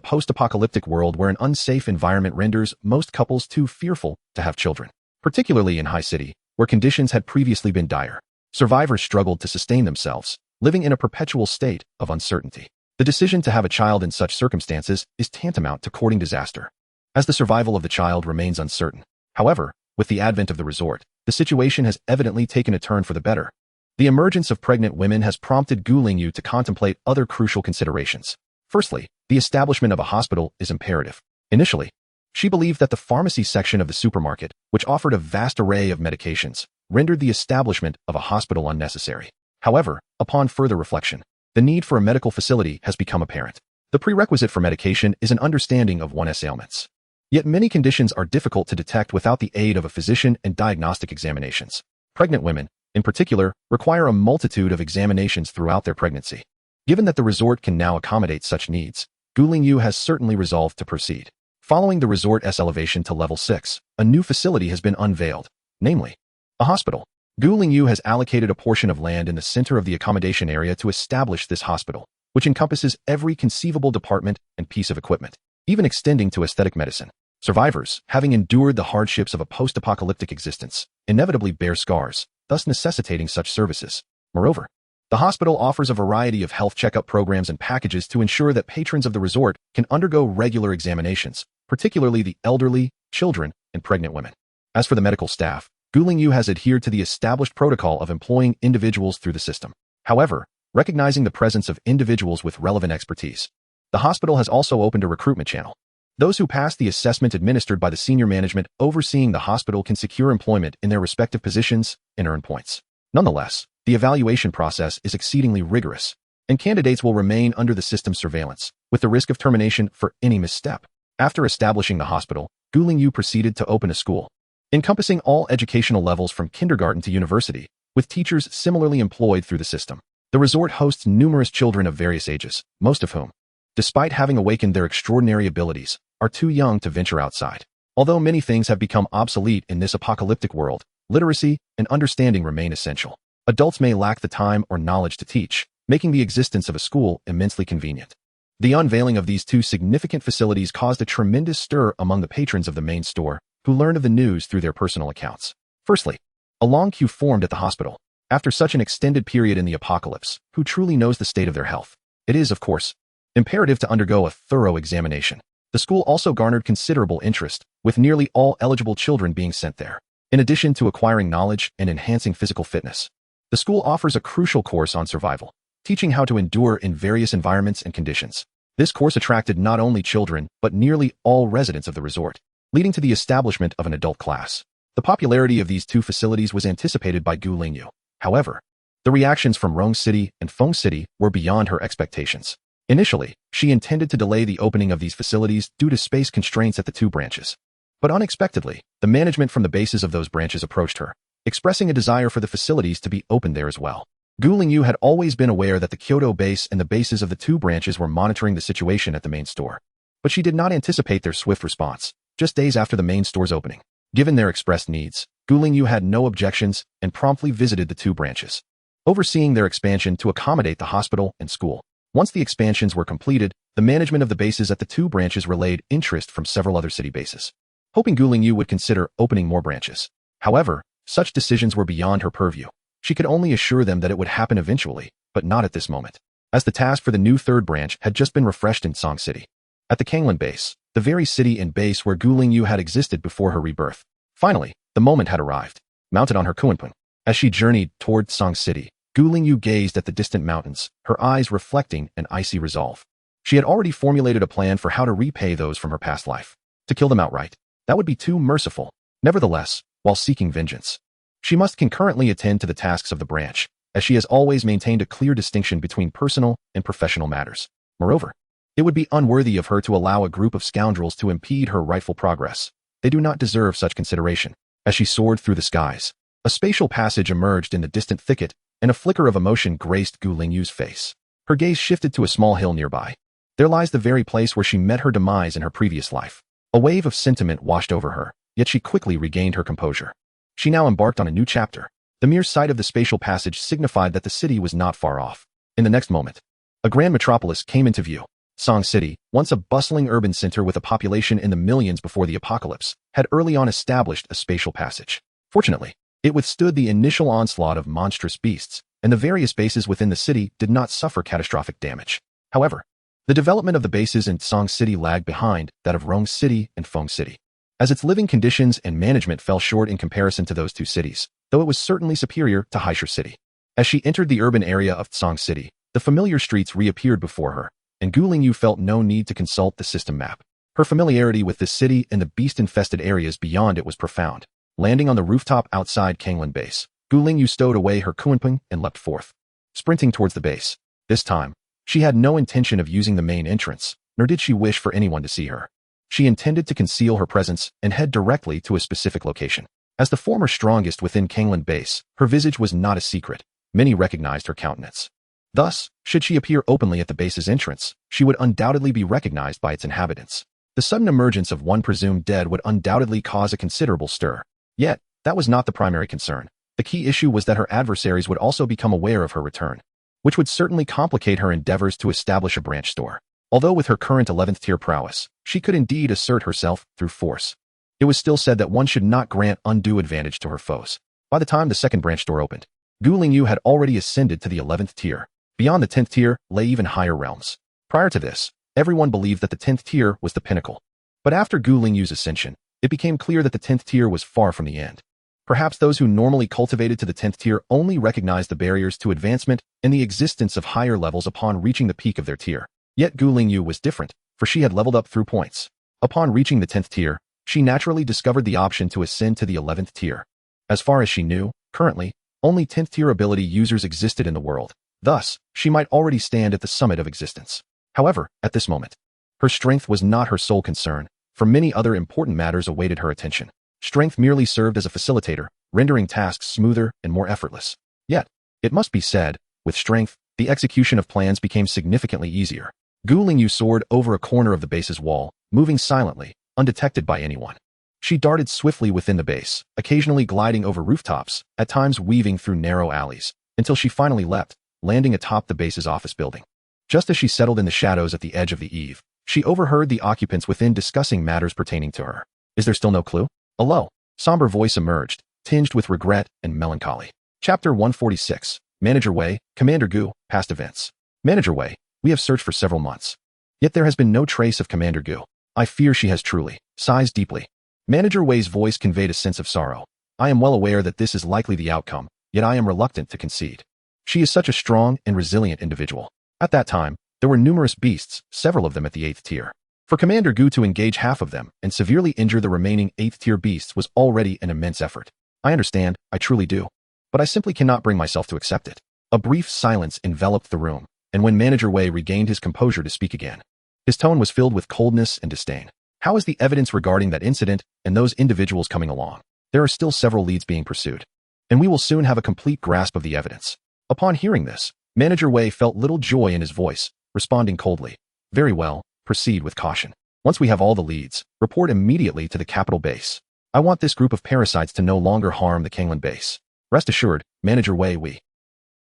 post-apocalyptic world where an unsafe environment renders most couples too fearful to have children. Particularly in High City, where conditions had previously been dire, survivors struggled to sustain themselves, living in a perpetual state of uncertainty. The decision to have a child in such circumstances is tantamount to courting disaster, as the survival of the child remains uncertain. However, with the advent of the resort, the situation has evidently taken a turn for the better. The emergence of pregnant women has prompted Lingyu to contemplate other crucial considerations. Firstly, the establishment of a hospital is imperative. Initially, she believed that the pharmacy section of the supermarket, which offered a vast array of medications, rendered the establishment of a hospital unnecessary. However, upon further reflection, the need for a medical facility has become apparent. The prerequisite for medication is an understanding of one's ailments. Yet many conditions are difficult to detect without the aid of a physician and diagnostic examinations. Pregnant women, in particular, require a multitude of examinations throughout their pregnancy. Given that the resort can now accommodate such needs, Lingyu has certainly resolved to proceed. Following the resort's elevation to level 6, a new facility has been unveiled, namely, a hospital. Lingyu has allocated a portion of land in the center of the accommodation area to establish this hospital, which encompasses every conceivable department and piece of equipment, even extending to aesthetic medicine. Survivors, having endured the hardships of a post-apocalyptic existence, inevitably bear scars, thus necessitating such services. Moreover, the hospital offers a variety of health checkup programs and packages to ensure that patrons of the resort can undergo regular examinations, particularly the elderly, children, and pregnant women. As for the medical staff, Lingyu has adhered to the established protocol of employing individuals through the system. However, recognizing the presence of individuals with relevant expertise, the hospital has also opened a recruitment channel. Those who pass the assessment administered by the senior management overseeing the hospital can secure employment in their respective positions and earn points. Nonetheless, the evaluation process is exceedingly rigorous, and candidates will remain under the system's surveillance, with the risk of termination for any misstep. After establishing the hospital, Lingyu proceeded to open a school, encompassing all educational levels from kindergarten to university, with teachers similarly employed through the system. The resort hosts numerous children of various ages, most of whom, despite having awakened their extraordinary abilities, are too young to venture outside. Although many things have become obsolete in this apocalyptic world, literacy and understanding remain essential. Adults may lack the time or knowledge to teach, making the existence of a school immensely convenient. The unveiling of these two significant facilities caused a tremendous stir among the patrons of the main store, who learned of the news through their personal accounts. Firstly, a long queue formed at the hospital. After such an extended period in the apocalypse, who truly knows the state of their health? It is, of course, imperative to undergo a thorough examination. The school also garnered considerable interest, with nearly all eligible children being sent there. In addition to acquiring knowledge and enhancing physical fitness, the school offers a crucial course on survival, teaching how to endure in various environments and conditions. This course attracted not only children, but nearly all residents of the resort, leading to the establishment of an adult class. The popularity of these two facilities was anticipated by Lingyu. However, the reactions from Rong City and Feng City were beyond her expectations. Initially, she intended to delay the opening of these facilities due to space constraints at the two branches. But unexpectedly, the management from the bases of those branches approached her, expressing a desire for the facilities to be opened there as well. Lingyu had always been aware that the Kyoto base and the bases of the two branches were monitoring the situation at the main store. But she did not anticipate their swift response, just days after the main store's opening. Given their expressed needs, Lingyu had no objections and promptly visited the two branches, overseeing their expansion to accommodate the hospital and school. Once the expansions were completed, the management of the bases at the two branches relayed interest from several other city bases, hoping Lingyu would consider opening more branches. However, such decisions were beyond her purview. She could only assure them that it would happen eventually, but not at this moment, as the task for the new third branch had just been refreshed in Song City. At the Kanglan base, the very city and base where Lingyu had existed before her rebirth. Finally, the moment had arrived. Mounted on her Kuanpun, as she journeyed toward Song City, Lingyu gazed at the distant mountains, her eyes reflecting an icy resolve. She had already formulated a plan for how to repay those from her past life. To kill them outright, that would be too merciful. Nevertheless, while seeking vengeance, she must concurrently attend to the tasks of the branch, as she has always maintained a clear distinction between personal and professional matters. Moreover, it would be unworthy of her to allow a group of scoundrels to impede her rightful progress. They do not deserve such consideration. As she soared through the skies, a spatial passage emerged in the distant thicket, and a flicker of emotion graced Lingyu's face. Her gaze shifted to a small hill nearby. There lies the very place where she met her demise in her previous life. A wave of sentiment washed over her, yet she quickly regained her composure. She now embarked on a new chapter. The mere sight of the spatial passage signified that the city was not far off. In the next moment, a grand metropolis came into view. Song City, once a bustling urban center with a population in the millions before the apocalypse, had early on established a spatial passage. Fortunately, it withstood the initial onslaught of monstrous beasts, and the various bases within the city did not suffer catastrophic damage. However, the development of the bases in Song City lagged behind that of Rong City and Feng City, as its living conditions and management fell short in comparison to those two cities, though it was certainly superior to Haishur City. As she entered the urban area of Song City, the familiar streets reappeared before her, and Gu Lingyu felt no need to consult the system map. Her familiarity with this city and the beast-infested areas beyond it was profound. Landing on the rooftop outside Kanglan Base, Gu Lingyu stowed away her kunpeng and leapt forth, sprinting towards the base. This time, she had no intention of using the main entrance, nor did she wish for anyone to see her. She intended to conceal her presence and head directly to a specific location. As the former strongest within Kanglan Base, her visage was not a secret. Many recognized her countenance. Thus, should she appear openly at the base's entrance, she would undoubtedly be recognized by its inhabitants. The sudden emergence of one presumed dead would undoubtedly cause a considerable stir. Yet, that was not the primary concern. The key issue was that her adversaries would also become aware of her return, which would certainly complicate her endeavors to establish a branch store. Although with her current 11th tier prowess, she could indeed assert herself through force, it was still said that one should not grant undue advantage to her foes. By the time the second branch door opened, Gu Lingyu had already ascended to the 11th tier. Beyond the 10th tier lay even higher realms. Prior to this, everyone believed that the 10th tier was the pinnacle. But after Gu Lingyu's ascension, it became clear that the 10th tier was far from the end. Perhaps those who normally cultivated to the 10th tier only recognized the barriers to advancement and the existence of higher levels upon reaching the peak of their tier. Yet Gu Lingyu was different, for she had leveled up through points. Upon reaching the 10th tier, she naturally discovered the option to ascend to the 11th tier. As far as she knew, currently, only 10th tier ability users existed in the world. Thus, she might already stand at the summit of existence. However, at this moment, her strength was not her sole concern, for many other important matters awaited her attention. Strength merely served as a facilitator, rendering tasks smoother and more effortless. Yet, it must be said, with strength, the execution of plans became significantly easier. Gu Lingyu soared over a corner of the base's wall, moving silently, undetected by anyone. She darted swiftly within the base, occasionally gliding over rooftops, at times weaving through narrow alleys, until she finally leapt, landing atop the base's office building. Just as she settled in the shadows at the edge of the eave, she overheard the occupants within discussing matters pertaining to her. Is there still no clue? A low, somber voice emerged, tinged with regret and melancholy. Chapter 146. Manager Wei, Commander Gu, Past Events. Manager Wei, we have searched for several months. Yet there has been no trace of Commander Gu. I fear she has truly. Sighs deeply. Manager Wei's voice conveyed a sense of sorrow. I am well aware that this is likely the outcome, yet I am reluctant to concede. She is such a strong and resilient individual. At that time, there were numerous beasts, several of them at the 8th tier. For Commander Gu to engage half of them and severely injure the remaining 8th tier beasts was already an immense effort. I understand, I truly do. But I simply cannot bring myself to accept it. A brief silence enveloped the room, and when Manager Wei regained his composure to speak again, his tone was filled with coldness and disdain. How is the evidence regarding that incident and those individuals coming along? There are still several leads being pursued, and we will soon have a complete grasp of the evidence. Upon hearing this, Manager Wei felt little joy in his voice, responding coldly. Very well, proceed with caution. Once we have all the leads, report immediately to the capital base. I want this group of parasites to no longer harm the Kanglan base. Rest assured, Manager Wei we.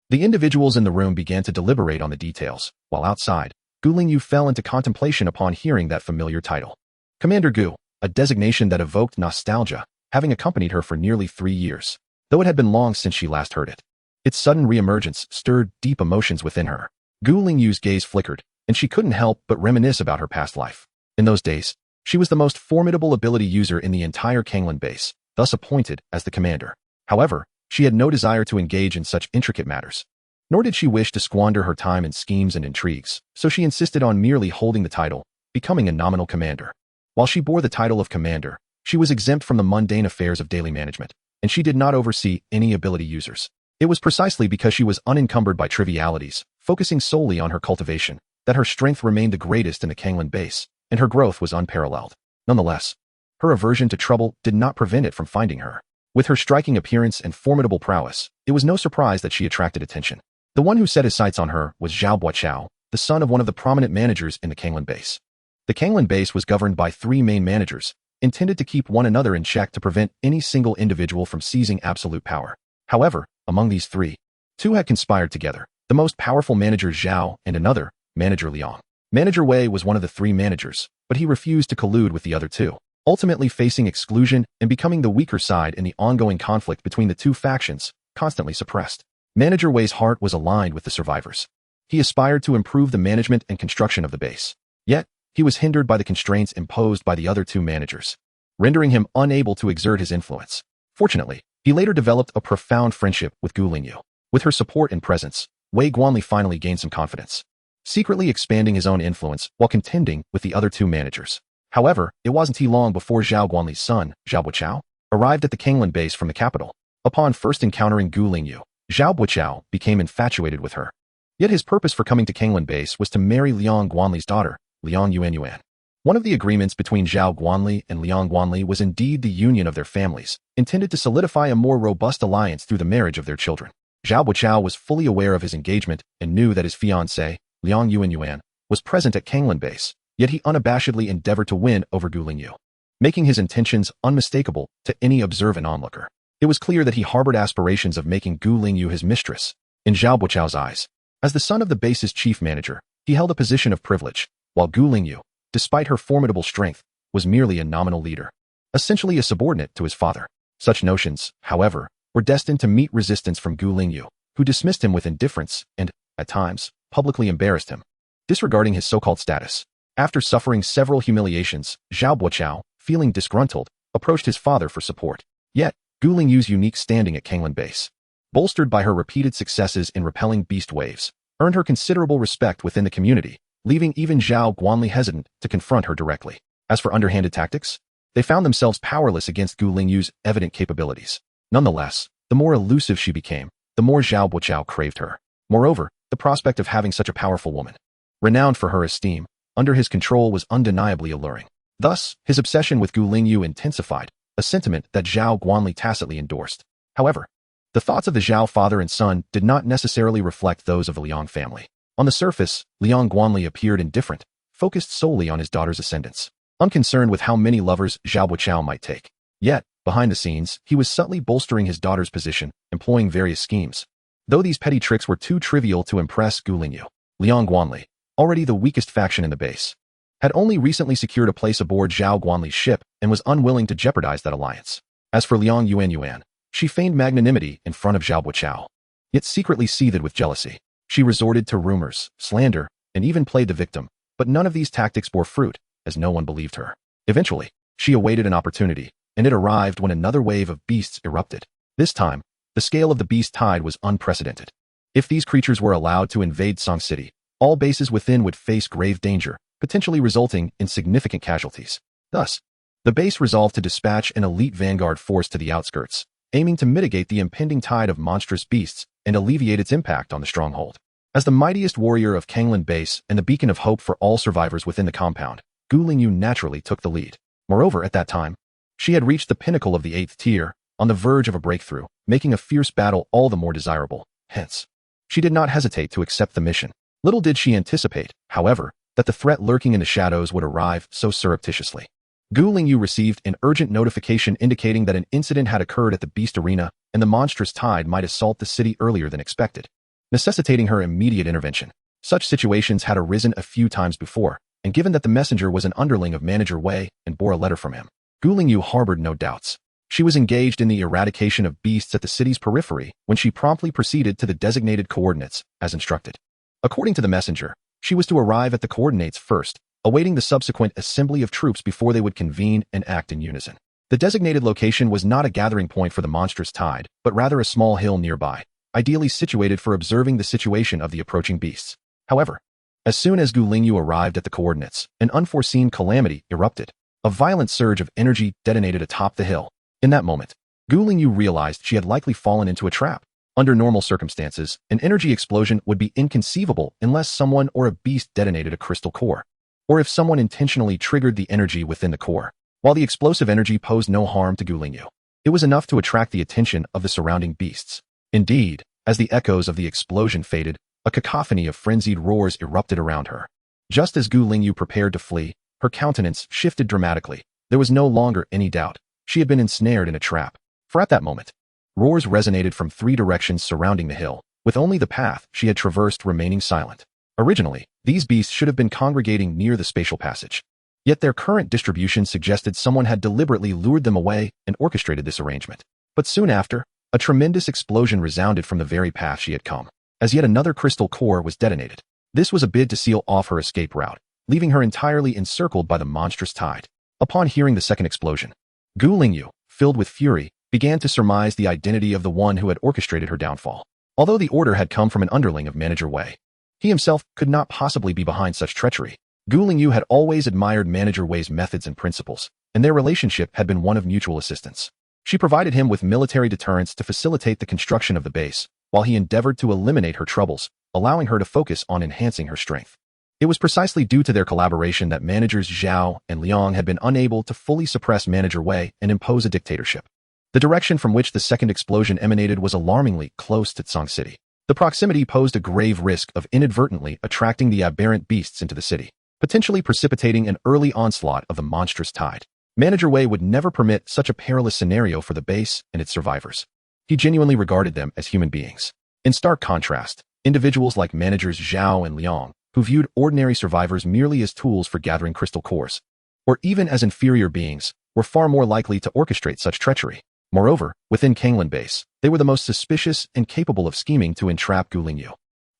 The individuals in the room began to deliberate on the details, while outside, Gu Lingyu fell into contemplation upon hearing that familiar title. Commander Gu, a designation that evoked nostalgia, having accompanied her for nearly 3 years, though it had been long since she last heard it. Its sudden reemergence stirred deep emotions within her. Gu Lingyu's gaze flickered, and she couldn't help but reminisce about her past life. In those days, she was the most formidable ability user in the entire Kanglan base, thus appointed as the commander. However, she had no desire to engage in such intricate matters. Nor did she wish to squander her time in schemes and intrigues, so she insisted on merely holding the title, becoming a nominal commander. While she bore the title of commander, she was exempt from the mundane affairs of daily management, and she did not oversee any ability users. It was precisely because she was unencumbered by trivialities, focusing solely on her cultivation, that her strength remained the greatest in the Kanglan base, and her growth was unparalleled. Nonetheless, her aversion to trouble did not prevent it from finding her. With her striking appearance and formidable prowess, it was no surprise that she attracted attention. The one who set his sights on her was Zhao Buochao, the son of one of the prominent managers in the Kanglan base. The Kanglan base was governed by 3 main managers, intended to keep one another in check to prevent any single individual from seizing absolute power. However, among these 3, 2 had conspired together, the most powerful manager Zhao and another, manager Liang. Manager Wei was one of the 3 managers, but he refused to collude with the other 2, ultimately facing exclusion and becoming the weaker side in the ongoing conflict between the 2 factions, constantly suppressed. Manager Wei's heart was aligned with the survivors. He aspired to improve the management and construction of the base. Yet, he was hindered by the constraints imposed by the other 2 managers, rendering him unable to exert his influence. Fortunately, he later developed a profound friendship with Gu Lingyu. With her support and presence, Wei Guanli finally gained some confidence, secretly expanding his own influence while contending with the other 2 managers. However, it wasn't too long before Zhao Guanli's son, Zhao Buqiao, arrived at the Kanglan base from the capital. Upon first encountering Gu Lingyu, Zhao Buqiao became infatuated with her. Yet his purpose for coming to Kanglan base was to marry Liang Guanli's daughter, Liang Yuanyuan. One of the agreements between Zhao Guanli and Liang Guanli was indeed the union of their families, intended to solidify a more robust alliance through the marriage of their children. Zhao Buqiao was fully aware of his engagement and knew that his fiancée, Liang Yuanyuan, was present at Kanglan base, yet he unabashedly endeavored to win over Gu Lingyu, making his intentions unmistakable to any observant onlooker. It was clear that he harbored aspirations of making Gu Lingyu his mistress. In Zhao Buqiao's eyes, as the son of the base's chief manager, he held a position of privilege, while Gu Lingyu, despite her formidable strength, was merely a nominal leader, essentially a subordinate to his father. Such notions, however, were destined to meet resistance from Gu Lingyu, who dismissed him with indifference and, at times, publicly embarrassed him, disregarding his so-called status. After suffering several humiliations, Zhao Buqiao, feeling disgruntled, approached his father for support. Yet, Gu Lingyu's unique standing at Kanglan base, bolstered by her repeated successes in repelling beast waves, earned her considerable respect within the community, leaving even Zhao Guanli hesitant to confront her directly. As for underhanded tactics, they found themselves powerless against Gu Lingyu's evident capabilities. Nonetheless, the more elusive she became, the more Zhao Buqiao craved her. Moreover, the prospect of having such a powerful woman, renowned for her esteem, under his control was undeniably alluring. Thus, his obsession with Gu Lingyu intensified, a sentiment that Zhao Guanli tacitly endorsed. However, the thoughts of the Zhao father and son did not necessarily reflect those of the Liang family. On the surface, Liang Guanli appeared indifferent, focused solely on his daughter's ascendance, unconcerned with how many lovers Zhao Buqiao might take. Yet, behind the scenes, he was subtly bolstering his daughter's position, employing various schemes. Though these petty tricks were too trivial to impress Gu Lingyu, Liang Guanli, already the weakest faction in the base, had only recently secured a place aboard Zhao Guanli's ship and was unwilling to jeopardize that alliance. As for Liang Yuanyuan, she feigned magnanimity in front of Zhao Buqiao, yet secretly seethed with jealousy. She resorted to rumors, slander, and even played the victim, but none of these tactics bore fruit, as no one believed her. Eventually, she awaited an opportunity, and it arrived when another wave of beasts erupted. This time, the scale of the beast tide was unprecedented. If these creatures were allowed to invade Song City, all bases within would face grave danger, potentially resulting in significant casualties. Thus, the base resolved to dispatch an elite vanguard force to the outskirts, aiming to mitigate the impending tide of monstrous beasts and alleviate its impact on the stronghold. As the mightiest warrior of Kanglan base and the beacon of hope for all survivors within the compound, Gu Lingyu naturally took the lead. Moreover, at that time, she had reached the pinnacle of the 8th tier, on the verge of a breakthrough, making a fierce battle all the more desirable. Hence, she did not hesitate to accept the mission. Little did she anticipate, however, that the threat lurking in the shadows would arrive so surreptitiously. Gu Lingyu received an urgent notification indicating that an incident had occurred at the Beast Arena and the monstrous tide might assault the city earlier than expected, necessitating her immediate intervention. Such situations had arisen a few times before, and given that the messenger was an underling of Manager Wei and bore a letter from him, Gu Lingyu harbored no doubts. She was engaged in the eradication of beasts at the city's periphery when she promptly proceeded to the designated coordinates, as instructed. According to the messenger, she was to arrive at the coordinates first, awaiting the subsequent assembly of troops before they would convene and act in unison. The designated location was not a gathering point for the monstrous tide, but rather a small hill nearby, ideally situated for observing the situation of the approaching beasts. However, as soon as Gu Lingyu arrived at the coordinates, an unforeseen calamity erupted. A violent surge of energy detonated atop the hill. In that moment, Gu Lingyu realized she had likely fallen into a trap. Under normal circumstances, an energy explosion would be inconceivable unless someone or a beast detonated a crystal core, or if someone intentionally triggered the energy within the core. While the explosive energy posed no harm to Gu Lingyu, it was enough to attract the attention of the surrounding beasts. Indeed, as the echoes of the explosion faded, A cacophony of frenzied roars erupted around her. Just as Gu Lingyu prepared to flee, her countenance shifted dramatically. There was no longer any doubt. She had been ensnared in a trap. For at that moment, roars resonated from 3 directions surrounding the hill, with only the path she had traversed remaining silent. Originally, these beasts should have been congregating near the spatial passage. Yet their current distribution suggested someone had deliberately lured them away and orchestrated this arrangement. But soon after, a tremendous explosion resounded from the very path she had come, as yet another crystal core was detonated. This was a bid to seal off her escape route, leaving her entirely encircled by the monstrous tide. Upon hearing the second explosion, Gu Lingyu, filled with fury, began to surmise the identity of the one who had orchestrated her downfall. Although the order had come from an underling of Manager Wei, he himself could not possibly be behind such treachery. Gu Lingyu had always admired Manager Wei's methods and principles, and their relationship had been one of mutual assistance. She provided him with military deterrence to facilitate the construction of the base, while he endeavored to eliminate her troubles, allowing her to focus on enhancing her strength. It was precisely due to their collaboration that Managers Zhao and Liang had been unable to fully suppress Manager Wei and impose a dictatorship. The direction from which the second explosion emanated was alarmingly close to Tsang City. The proximity posed a grave risk of inadvertently attracting the aberrant beasts into the city, potentially precipitating an early onslaught of the monstrous tide. Manager Wei would never permit such a perilous scenario for the base and its survivors. He genuinely regarded them as human beings. In stark contrast, individuals like Managers Zhao and Liang, who viewed ordinary survivors merely as tools for gathering crystal cores, or even as inferior beings, were far more likely to orchestrate such treachery. Moreover, within Kanglan base, they were the most suspicious and capable of scheming to entrap Gu Lingyu.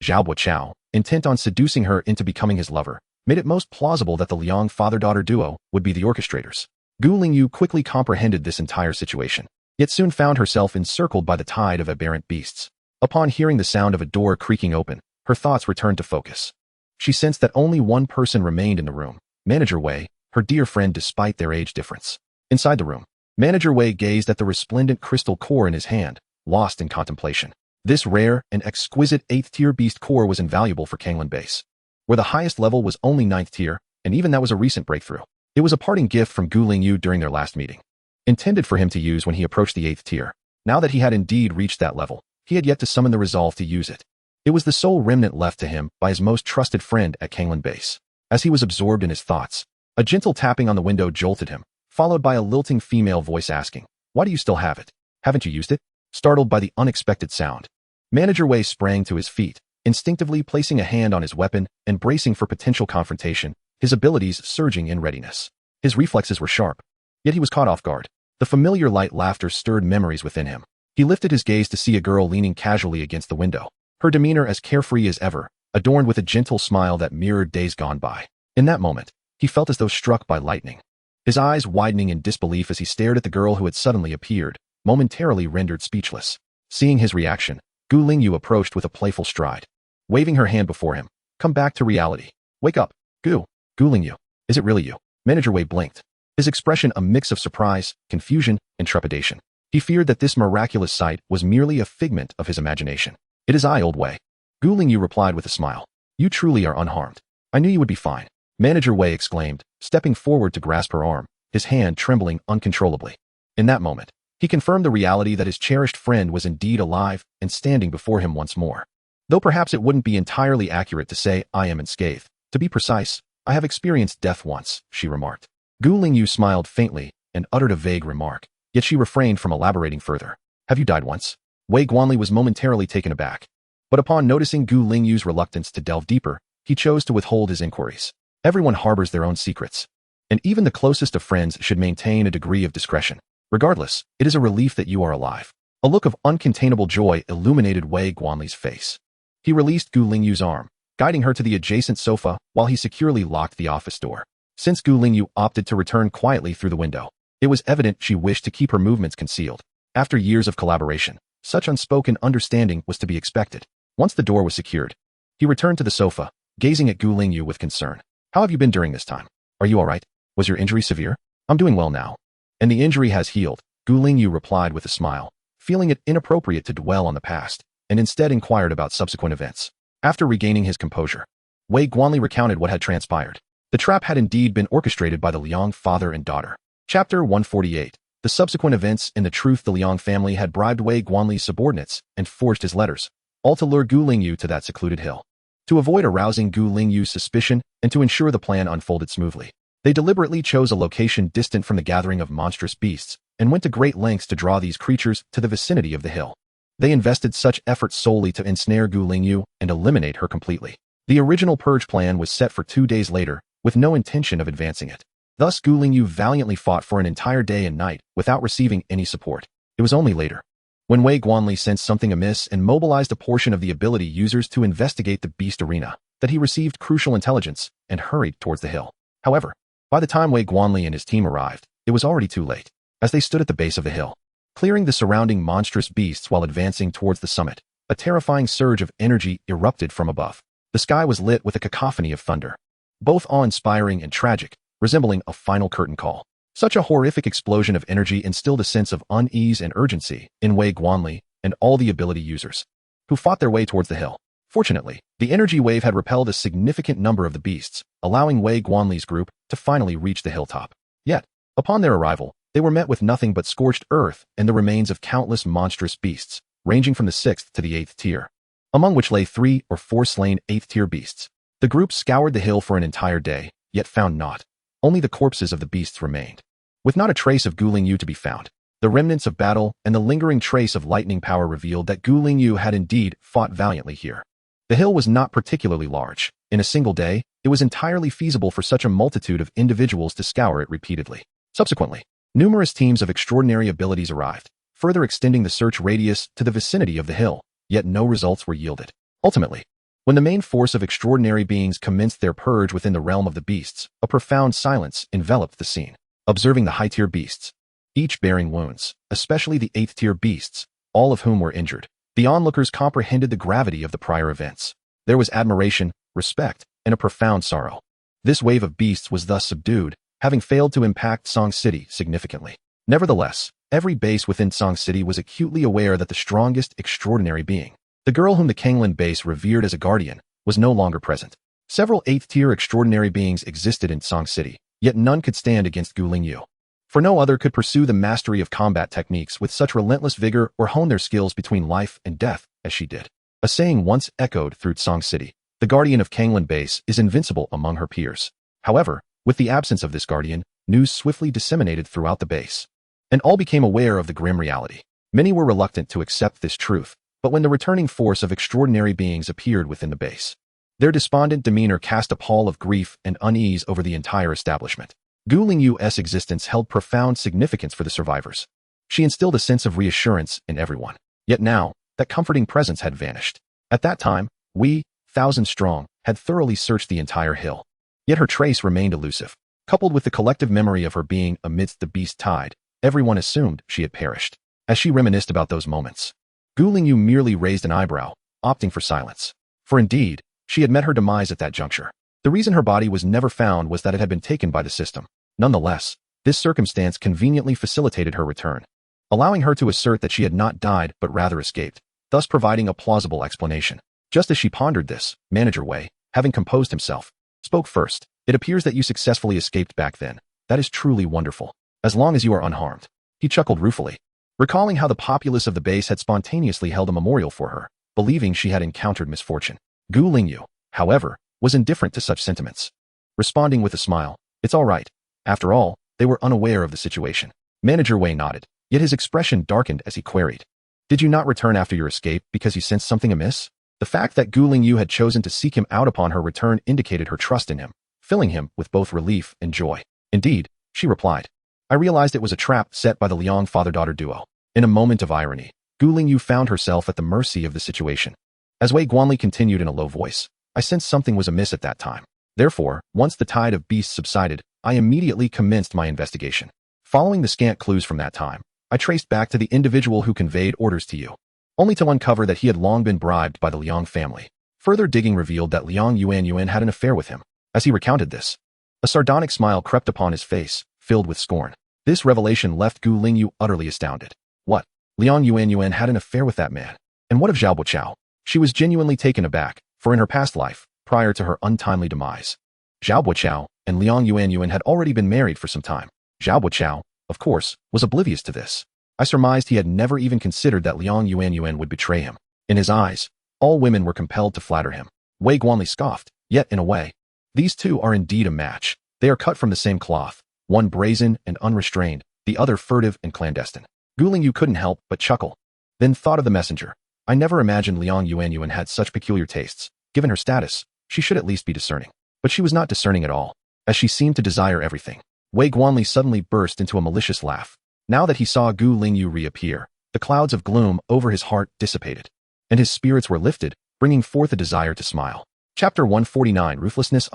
Zhao Buochao, intent on seducing her into becoming his lover, made it most plausible that the Liang father-daughter duo would be the orchestrators. Gu Lingyu quickly comprehended this entire situation, yet soon found herself encircled by the tide of aberrant beasts. Upon hearing the sound of a door creaking open, her thoughts returned to focus. She sensed that only one person remained in the room, Manager Wei, her dear friend despite their age difference. Inside the room, Manager Wei gazed at the resplendent crystal core in his hand, lost in contemplation. This rare and exquisite 8th-tier beast core was invaluable for Kanglan base, where the highest level was only 9th tier, and even that was a recent breakthrough. It was a parting gift from Gu Lingyu during their last meeting, intended for him to use when he approached the 8th tier. Now that he had indeed reached that level, he had yet to summon the resolve to use it. It was the sole remnant left to him by his most trusted friend at Kanglan base. As he was absorbed in his thoughts, a gentle tapping on the window jolted him, followed by a lilting female voice asking, "Why do you still have it? Haven't you used it?" Startled by the unexpected sound, Manager Wei sprang to his feet, instinctively placing a hand on his weapon and bracing for potential confrontation, his abilities surging in readiness. His reflexes were sharp, yet he was caught off guard. The familiar light laughter stirred memories within him. He lifted his gaze to see a girl leaning casually against the window, her demeanor as carefree as ever, adorned with a gentle smile that mirrored days gone by. In that moment, he felt as though struck by lightning. His eyes widening in disbelief as he stared at the girl who had suddenly appeared, momentarily rendered speechless. Seeing his reaction, Gu Lingyu approached with a playful stride, waving her hand before him. "Come back to reality. Wake up, Gu Lingyu. Is it really you?" Manager Wei blinked, his expression a mix of surprise, confusion, and trepidation. He feared that this miraculous sight was merely a figment of his imagination. "It is I, old Wei." Gu Lingyu replied with a smile. "You truly are unharmed. I knew you would be fine." Manager Wei exclaimed, stepping forward to grasp her arm, his hand trembling uncontrollably. In that moment, he confirmed the reality that his cherished friend was indeed alive and standing before him once more. Though perhaps it wouldn't be entirely accurate to say I am unscathed. To be precise, I have experienced death once, she remarked. Gu Lingyu smiled faintly and uttered a vague remark, yet she refrained from elaborating further. "Have you died once?" Wei Guanli was momentarily taken aback, but upon noticing Gu Lingyu's reluctance to delve deeper, he chose to withhold his inquiries. Everyone harbors their own secrets, and even the closest of friends should maintain a degree of discretion. Regardless, it is a relief that you are alive. A look of uncontainable joy illuminated Wei Guanli's face. He released Gu Lingyu's arm, guiding her to the adjacent sofa while he securely locked the office door. Since Gu Lingyu opted to return quietly through the window, it was evident she wished to keep her movements concealed. After years of collaboration, such unspoken understanding was to be expected. Once the door was secured, he returned to the sofa, gazing at Gu Lingyu with concern. "How have you been during this time? Are you all right? Was your injury severe?" "I'm doing well now, and the injury has healed," Gu Lingyu replied with a smile, feeling it inappropriate to dwell on the past, and instead inquired about subsequent events. After regaining his composure, Wei Guanli recounted what had transpired. The trap had indeed been orchestrated by the Liang father and daughter. Chapter 148. The subsequent events. In the truth, the Liang family had bribed Wei Guanli's subordinates and forged his letters, all to lure Gu Lingyu to that secluded hill. To avoid arousing Gu Lingyu's suspicion and to ensure the plan unfolded smoothly, they deliberately chose a location distant from the gathering of monstrous beasts and went to great lengths to draw these creatures to the vicinity of the hill. They invested such effort solely to ensnare Gu Lingyu and eliminate her completely. The original purge plan was set for 2 days later, with no intention of advancing it. Thus Gu Lingyu valiantly fought for an entire day and night without receiving any support. It was only later, when Wei Guanli sensed something amiss and mobilized a portion of the ability users to investigate the beast arena, that he received crucial intelligence and hurried towards the hill. However, by the time Wei Guanli and his team arrived, it was already too late. As they stood at the base of the hill, clearing the surrounding monstrous beasts while advancing towards the summit, a terrifying surge of energy erupted from above. The sky was lit with a cacophony of thunder, both awe-inspiring and tragic, resembling a final curtain call. Such a horrific explosion of energy instilled a sense of unease and urgency in Wei Guanli and all the ability users, who fought their way towards the hill. Fortunately, the energy wave had repelled a significant number of the beasts, allowing Wei Guanli's group to finally reach the hilltop. Yet, upon their arrival, they were met with nothing but scorched earth and the remains of countless monstrous beasts, ranging from the 6th to the 8th tier, among which lay 3 or 4 slain 8th tier beasts. The group scoured the hill for an entire day, yet found naught. Only the corpses of the beasts remained, with not a trace of Gu Lingyu to be found. The remnants of battle and the lingering trace of lightning power revealed that Gu Lingyu had indeed fought valiantly here. The hill was not particularly large. In a single day, it was entirely feasible for such a multitude of individuals to scour it repeatedly. Subsequently, numerous teams of extraordinary abilities arrived, further extending the search radius to the vicinity of the hill, yet no results were yielded. Ultimately, when the main force of extraordinary beings commenced their purge within the realm of the beasts, a profound silence enveloped the scene. Observing the high-tier beasts, each bearing wounds, especially the 8th-tier beasts, all of whom were injured, the onlookers comprehended the gravity of the prior events. There was admiration, respect, and a profound sorrow. This wave of beasts was thus subdued, having failed to impact Song City significantly. Nevertheless, every base within Song City was acutely aware that the strongest extraordinary being, the girl whom the Kanglan base revered as a guardian, was no longer present. Several 8th-tier extraordinary beings existed in Song City, yet none could stand against Gu Lingyu. For no other could pursue the mastery of combat techniques with such relentless vigor or hone their skills between life and death as she did. A saying once echoed through Song City: the guardian of Kanglan base is invincible among her peers. However, with the absence of this guardian, news swiftly disseminated throughout the base, and all became aware of the grim reality. Many were reluctant to accept this truth, but when the returning force of extraordinary beings appeared within the base, their despondent demeanor cast a pall of grief and unease over the entire establishment. Gu Lingyu's existence held profound significance for the survivors. She instilled a sense of reassurance in everyone. Yet now, that comforting presence had vanished. At that time, we, 1,000 strong, had thoroughly searched the entire hill. Yet her trace remained elusive. Coupled with the collective memory of her being amidst the beast tide, everyone assumed she had perished. As she reminisced about those moments, Gu Lingyu merely raised an eyebrow, opting for silence. For indeed, she had met her demise at that juncture. The reason her body was never found was that it had been taken by the system. Nonetheless, this circumstance conveniently facilitated her return, allowing her to assert that she had not died but rather escaped, thus providing a plausible explanation. Just as she pondered this, Manager Wei, having composed himself, spoke first. It appears that you successfully escaped back then. That is truly wonderful. As long as you are unharmed. He chuckled ruefully, recalling how the populace of the base had spontaneously held a memorial for her, believing she had encountered misfortune. Gu Lingyu, however, was indifferent to such sentiments, responding with a smile. It's all right. After all, they were unaware of the situation. Manager Wei nodded, yet his expression darkened as he queried. Did you not return after your escape because you sensed something amiss? The fact that Gu Lingyu had chosen to seek him out upon her return indicated her trust in him, filling him with both relief and joy. Indeed, she replied. I realized it was a trap set by the Liang father-daughter duo. In a moment of irony, Gu Lingyu found herself at the mercy of the situation. As Wei Guanli continued in a low voice, I sensed something was amiss at that time. Therefore, once the tide of beasts subsided, I immediately commenced my investigation. Following the scant clues from that time, I traced back to the individual who conveyed orders to you, only to uncover that he had long been bribed by the Liang family. Further digging revealed that Liang Yuan had an affair with him. As he recounted this, a sardonic smile crept upon his face, filled with scorn. This revelation left Gu Lingyu utterly astounded. What? Liang Yuan had an affair with that man? And what of Zhao Buqiao? She was genuinely taken aback, for in her past life, prior to her untimely demise, Zhao Buqiao and Liang Yuan had already been married for some time. Zhao Buqiao, of course, was oblivious to this. I surmised he had never even considered that Liang Yuan would betray him. In his eyes, All women were compelled to flatter him. Wei Guanli scoffed, yet in a way, these two are indeed a match. They are cut from the same cloth, one brazen and unrestrained, the other furtive and clandestine. Gu Lingyu couldn't help but chuckle, then thought of the messenger. I never imagined Liang Yuanyuan had such peculiar tastes. Given her status, she should at least be discerning. But she was not discerning at all, as she seemed to desire everything. Wei Guanli suddenly burst into a malicious laugh. Now that he saw Gu Lingyu reappear, the clouds of gloom over his heart dissipated, and his spirits were lifted, bringing forth a desire to smile. Chapter 149 Ruthlessness.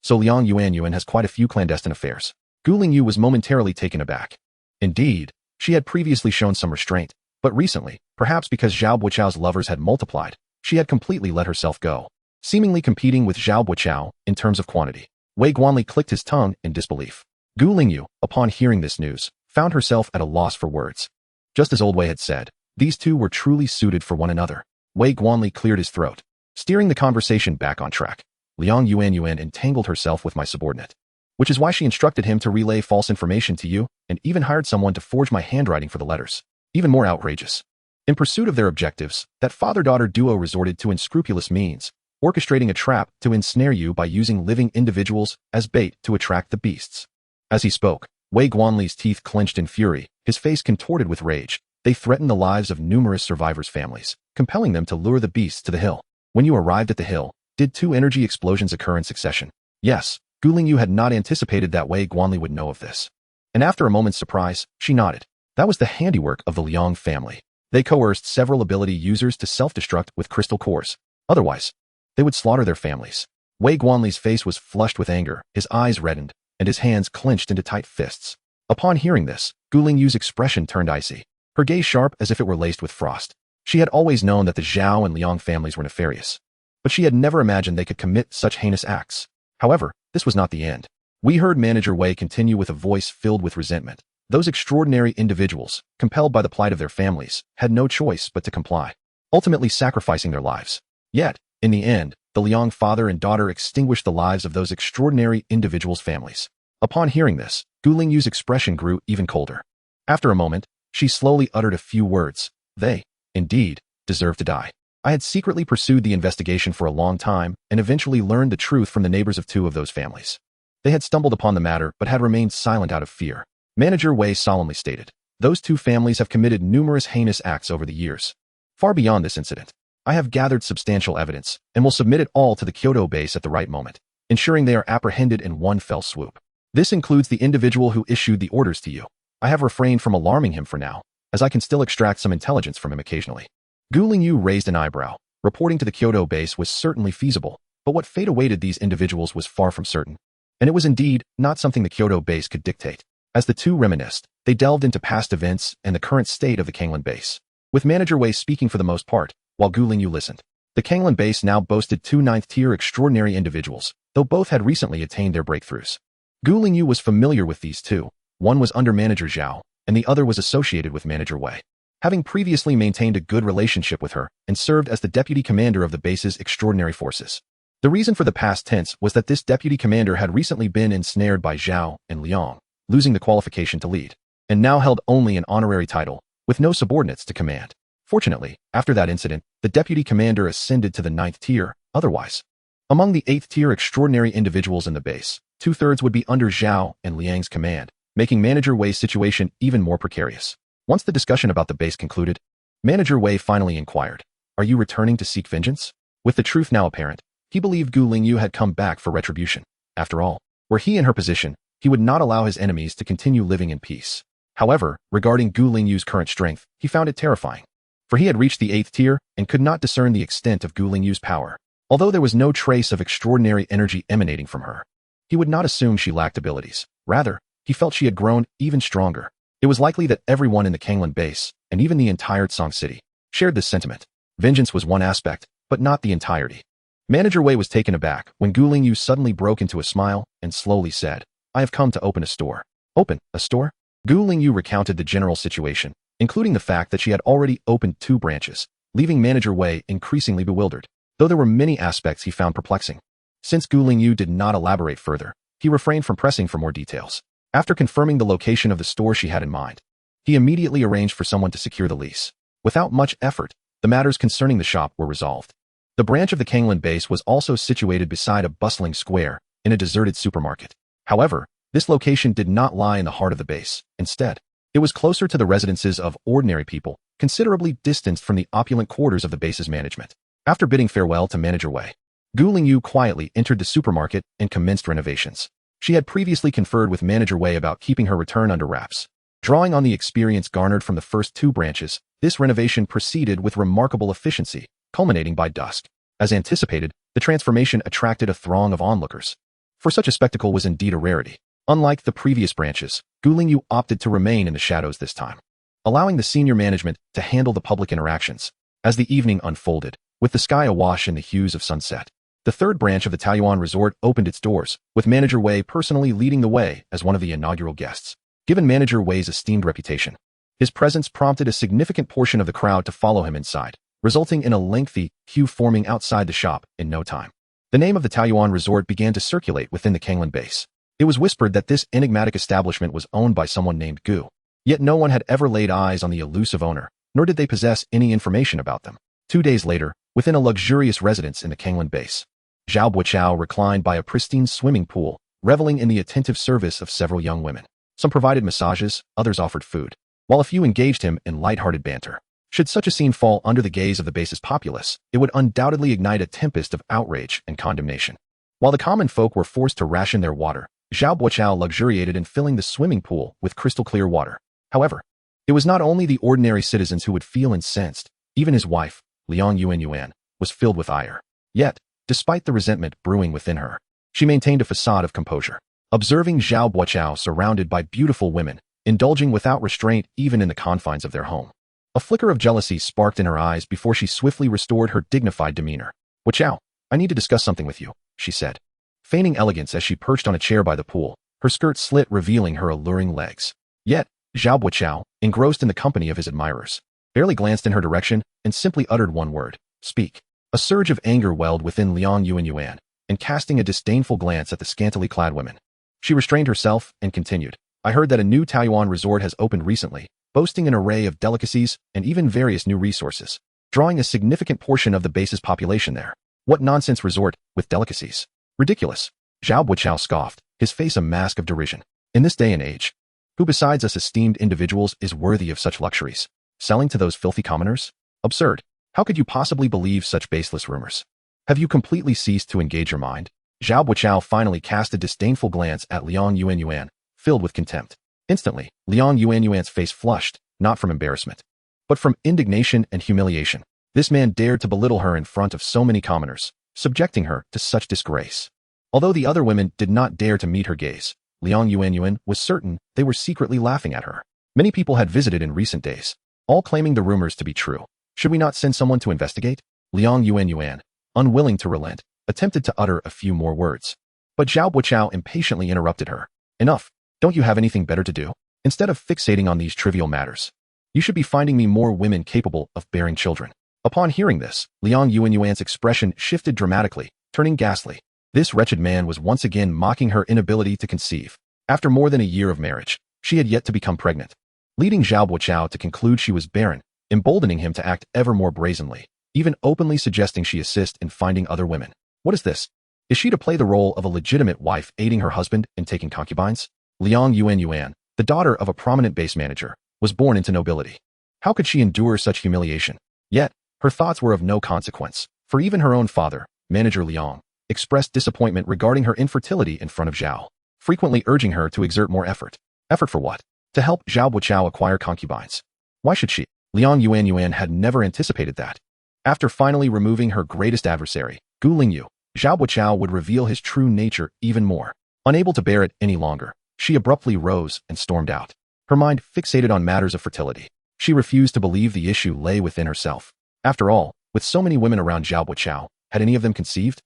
So Liang Yuanyuan has quite a few clandestine affairs. Gu Lingyu was momentarily taken aback. Indeed, she had previously shown some restraint, but recently, perhaps because Zhao Buqiao's lovers had multiplied, she had completely let herself go, seemingly competing with Zhao Buqiao in terms of quantity. Wei Guanli clicked his tongue in disbelief. Gu Lingyu, upon hearing this news, found herself at a loss for words. Just as Old Wei had said, these two were truly suited for one another. Wei Guanli cleared his throat, steering the conversation back on track. Liang Yuanyuan entangled herself with my subordinate, which is why she instructed him to relay false information to you and even hired someone to forge my handwriting for the letters. Even more outrageous. In pursuit of their objectives, that father-daughter duo resorted to unscrupulous means, orchestrating a trap to ensnare you by using living individuals as bait to attract the beasts. As he spoke, Wei Guanli's teeth clenched in fury, his face contorted with rage. They threatened the lives of numerous survivors' families, compelling them to lure the beasts to the hill. When you arrived at the hill, did two energy explosions occur in succession? Yes, Gu Lingyu had not anticipated that Wei Guanli would know of this. And after a moment's surprise, she nodded. That was the handiwork of the Liang family. They coerced several ability users to self-destruct with crystal cores. Otherwise, they would slaughter their families. Wei Guanli's face was flushed with anger, his eyes reddened, and his hands clenched into tight fists. Upon hearing this, Gu Lingyu's expression turned icy, her gaze sharp as if it were laced with frost. She had always known that the Zhao and Liang families were nefarious, but she had never imagined they could commit such heinous acts. However, this was not the end. We heard Manager Wei continue with a voice filled with resentment. Those extraordinary individuals, compelled by the plight of their families, had no choice but to comply, ultimately sacrificing their lives. Yet, in the end, the Liang father and daughter extinguished the lives of those extraordinary individuals' families. Upon hearing this, Gu Lingyu's expression grew even colder. After a moment, she slowly uttered a few words. They, indeed, deserve to die. I had secretly pursued the investigation for a long time and eventually learned the truth from the neighbors of two of those families. They had stumbled upon the matter but had remained silent out of fear. Manager Wei solemnly stated, those two families have committed numerous heinous acts over the years. Far beyond this incident, I have gathered substantial evidence and will submit it all to the Kyoto base at the right moment, ensuring they are apprehended in one fell swoop. This includes the individual who issued the orders to you. I have refrained from alarming him for now, as I can still extract some intelligence from him occasionally. Gu Lingyu raised an eyebrow. Reporting to the Kyoto base was certainly feasible, but what fate awaited these individuals was far from certain. And it was indeed not something the Kyoto base could dictate. As the two reminisced, they delved into past events and the current state of the Kanglan base, with Manager Wei speaking for the most part, while Gu Lingyu listened. The Kanglan base now boasted two ninth-tier extraordinary individuals, though both had recently attained their breakthroughs. Gu Lingyu was familiar with these two. One was under Manager Zhao, and the other was associated with Manager Wei, having previously maintained a good relationship with her and served as the deputy commander of the base's extraordinary forces. The reason for the past tense was that this deputy commander had recently been ensnared by Zhao and Liang, losing the qualification to lead, and now held only an honorary title, with no subordinates to command. Fortunately, after that incident, the deputy commander ascended to the 9th tier. Otherwise, among the 8th tier extraordinary individuals in the base, 2/3 would be under Zhao and Liang's command, making Manager Wei's situation even more precarious. Once the discussion about the base concluded, Manager Wei finally inquired, "Are you returning to seek vengeance?" With the truth now apparent, he believed Gu Lingyu had come back for retribution. After all, were he in her position, he would not allow his enemies to continue living in peace. However, regarding Gu Lingyu's current strength, he found it terrifying, for he had reached the 8th tier and could not discern the extent of Gu Lingyu's power. Although there was no trace of extraordinary energy emanating from her, he would not assume she lacked abilities. Rather, he felt she had grown even stronger. It was likely that everyone in the Kanglan base, and even the entire Tsang City, shared this sentiment. Vengeance was one aspect, but not the entirety. Manager Wei was taken aback when Gu Lingyu suddenly broke into a smile and slowly said, "I have come to open a store." Open a store? Gu Lingyu recounted the general situation, including the fact that she had already opened 2 branches, leaving Manager Wei increasingly bewildered, though there were many aspects he found perplexing. Since Gu Lingyu did not elaborate further, he refrained from pressing for more details. After confirming the location of the store she had in mind, he immediately arranged for someone to secure the lease. Without much effort, the matters concerning the shop were resolved. The branch of the Kanglan base was also situated beside a bustling square in a deserted supermarket. However, this location did not lie in the heart of the base. Instead, it was closer to the residences of ordinary people, considerably distanced from the opulent quarters of the base's management. After bidding farewell to Manager Wei, Lingyu quietly entered the supermarket and commenced renovations. She had previously conferred with Manager Wei about keeping her return under wraps. Drawing on the experience garnered from the first two branches, this renovation proceeded with remarkable efficiency, culminating by dusk. As anticipated, the transformation attracted a throng of onlookers. For such a spectacle was indeed a rarity. Unlike the previous branches, Lingyu opted to remain in the shadows this time, allowing the senior management to handle the public interactions. As the evening unfolded, with the sky awash in the hues of sunset, the third branch of the Taiyuan resort opened its doors, with Manager Wei personally leading the way as one of the inaugural guests. Given Manager Wei's esteemed reputation, his presence prompted a significant portion of the crowd to follow him inside, resulting in a lengthy queue forming outside the shop in no time. The name of the Taiyuan resort began to circulate within the Kanglan base. It was whispered that this enigmatic establishment was owned by someone named Gu. Yet no one had ever laid eyes on the elusive owner, nor did they possess any information about them. 2 days later, within a luxurious residence in the Kanglan base, Zhao Buochao reclined by a pristine swimming pool, reveling in the attentive service of several young women. Some provided massages, others offered food, while a few engaged him in light-hearted banter. Should such a scene fall under the gaze of the base's populace, it would undoubtedly ignite a tempest of outrage and condemnation. While the common folk were forced to ration their water, Zhao Buochao luxuriated in filling the swimming pool with crystal-clear water. However, it was not only the ordinary citizens who would feel incensed. Even his wife, Liang Yuan, was filled with ire. Yet, despite the resentment brewing within her, she maintained a facade of composure. Observing Zhao Buochao surrounded by beautiful women, indulging without restraint even in the confines of their home, a flicker of jealousy sparked in her eyes before she swiftly restored her dignified demeanor. "Buochao, I need to discuss something with you," she said, feigning elegance as she perched on a chair by the pool, her skirt slit revealing her alluring legs. Yet, Zhao Buochao, engrossed in the company of his admirers, barely glanced in her direction and simply uttered one word: "Speak." A surge of anger welled within Liang Yuan, and casting a disdainful glance at the scantily clad women, she restrained herself and continued, "I heard that a new Taiyuan resort has opened recently, boasting an array of delicacies and even various new resources, drawing a significant portion of the base's population there. What nonsense resort with delicacies? Ridiculous." Zhao Buochao scoffed, his face a mask of derision. "In this day and age, who besides us esteemed individuals is worthy of such luxuries? Selling to those filthy commoners? Absurd. How could you possibly believe such baseless rumors? Have you completely ceased to engage your mind?" Zhao Buochao finally cast a disdainful glance at Liang Yuan, filled with contempt. Instantly, Liang Yuan's face flushed, not from embarrassment, but from indignation and humiliation. This man dared to belittle her in front of so many commoners, subjecting her to such disgrace. Although the other women did not dare to meet her gaze, Liang Yuan was certain they were secretly laughing at her. Many people had visited in recent days, all claiming the rumors to be true. Should we not send someone to investigate? Liang Yuan, unwilling to relent, attempted to utter a few more words. But Zhao Buochao impatiently interrupted her. "Enough. Don't you have anything better to do? Instead of fixating on these trivial matters, you should be finding me more women capable of bearing children." Upon hearing this, Liang Yuan's expression shifted dramatically, turning ghastly. This wretched man was once again mocking her inability to conceive. After more than a year of marriage, she had yet to become pregnant, leading Zhao Buochao to conclude she was barren, emboldening him to act ever more brazenly, even openly suggesting she assist in finding other women. What is this? Is she to play the role of a legitimate wife aiding her husband in taking concubines? Liang Yuan, the daughter of a prominent base manager, was born into nobility. How could she endure such humiliation? Yet, her thoughts were of no consequence, for even her own father, Manager Liang, expressed disappointment regarding her infertility in front of Zhao, frequently urging her to exert more effort. Effort for what? To help Zhao Buochao acquire concubines. Why should she? Liang Yuan had never anticipated that. After finally removing her greatest adversary, Lingyu, Zhao Buochao would reveal his true nature even more. Unable to bear it any longer, she abruptly rose and stormed out, her mind fixated on matters of fertility. She refused to believe the issue lay within herself. After all, with so many women around Zhao Buochao, had any of them conceived?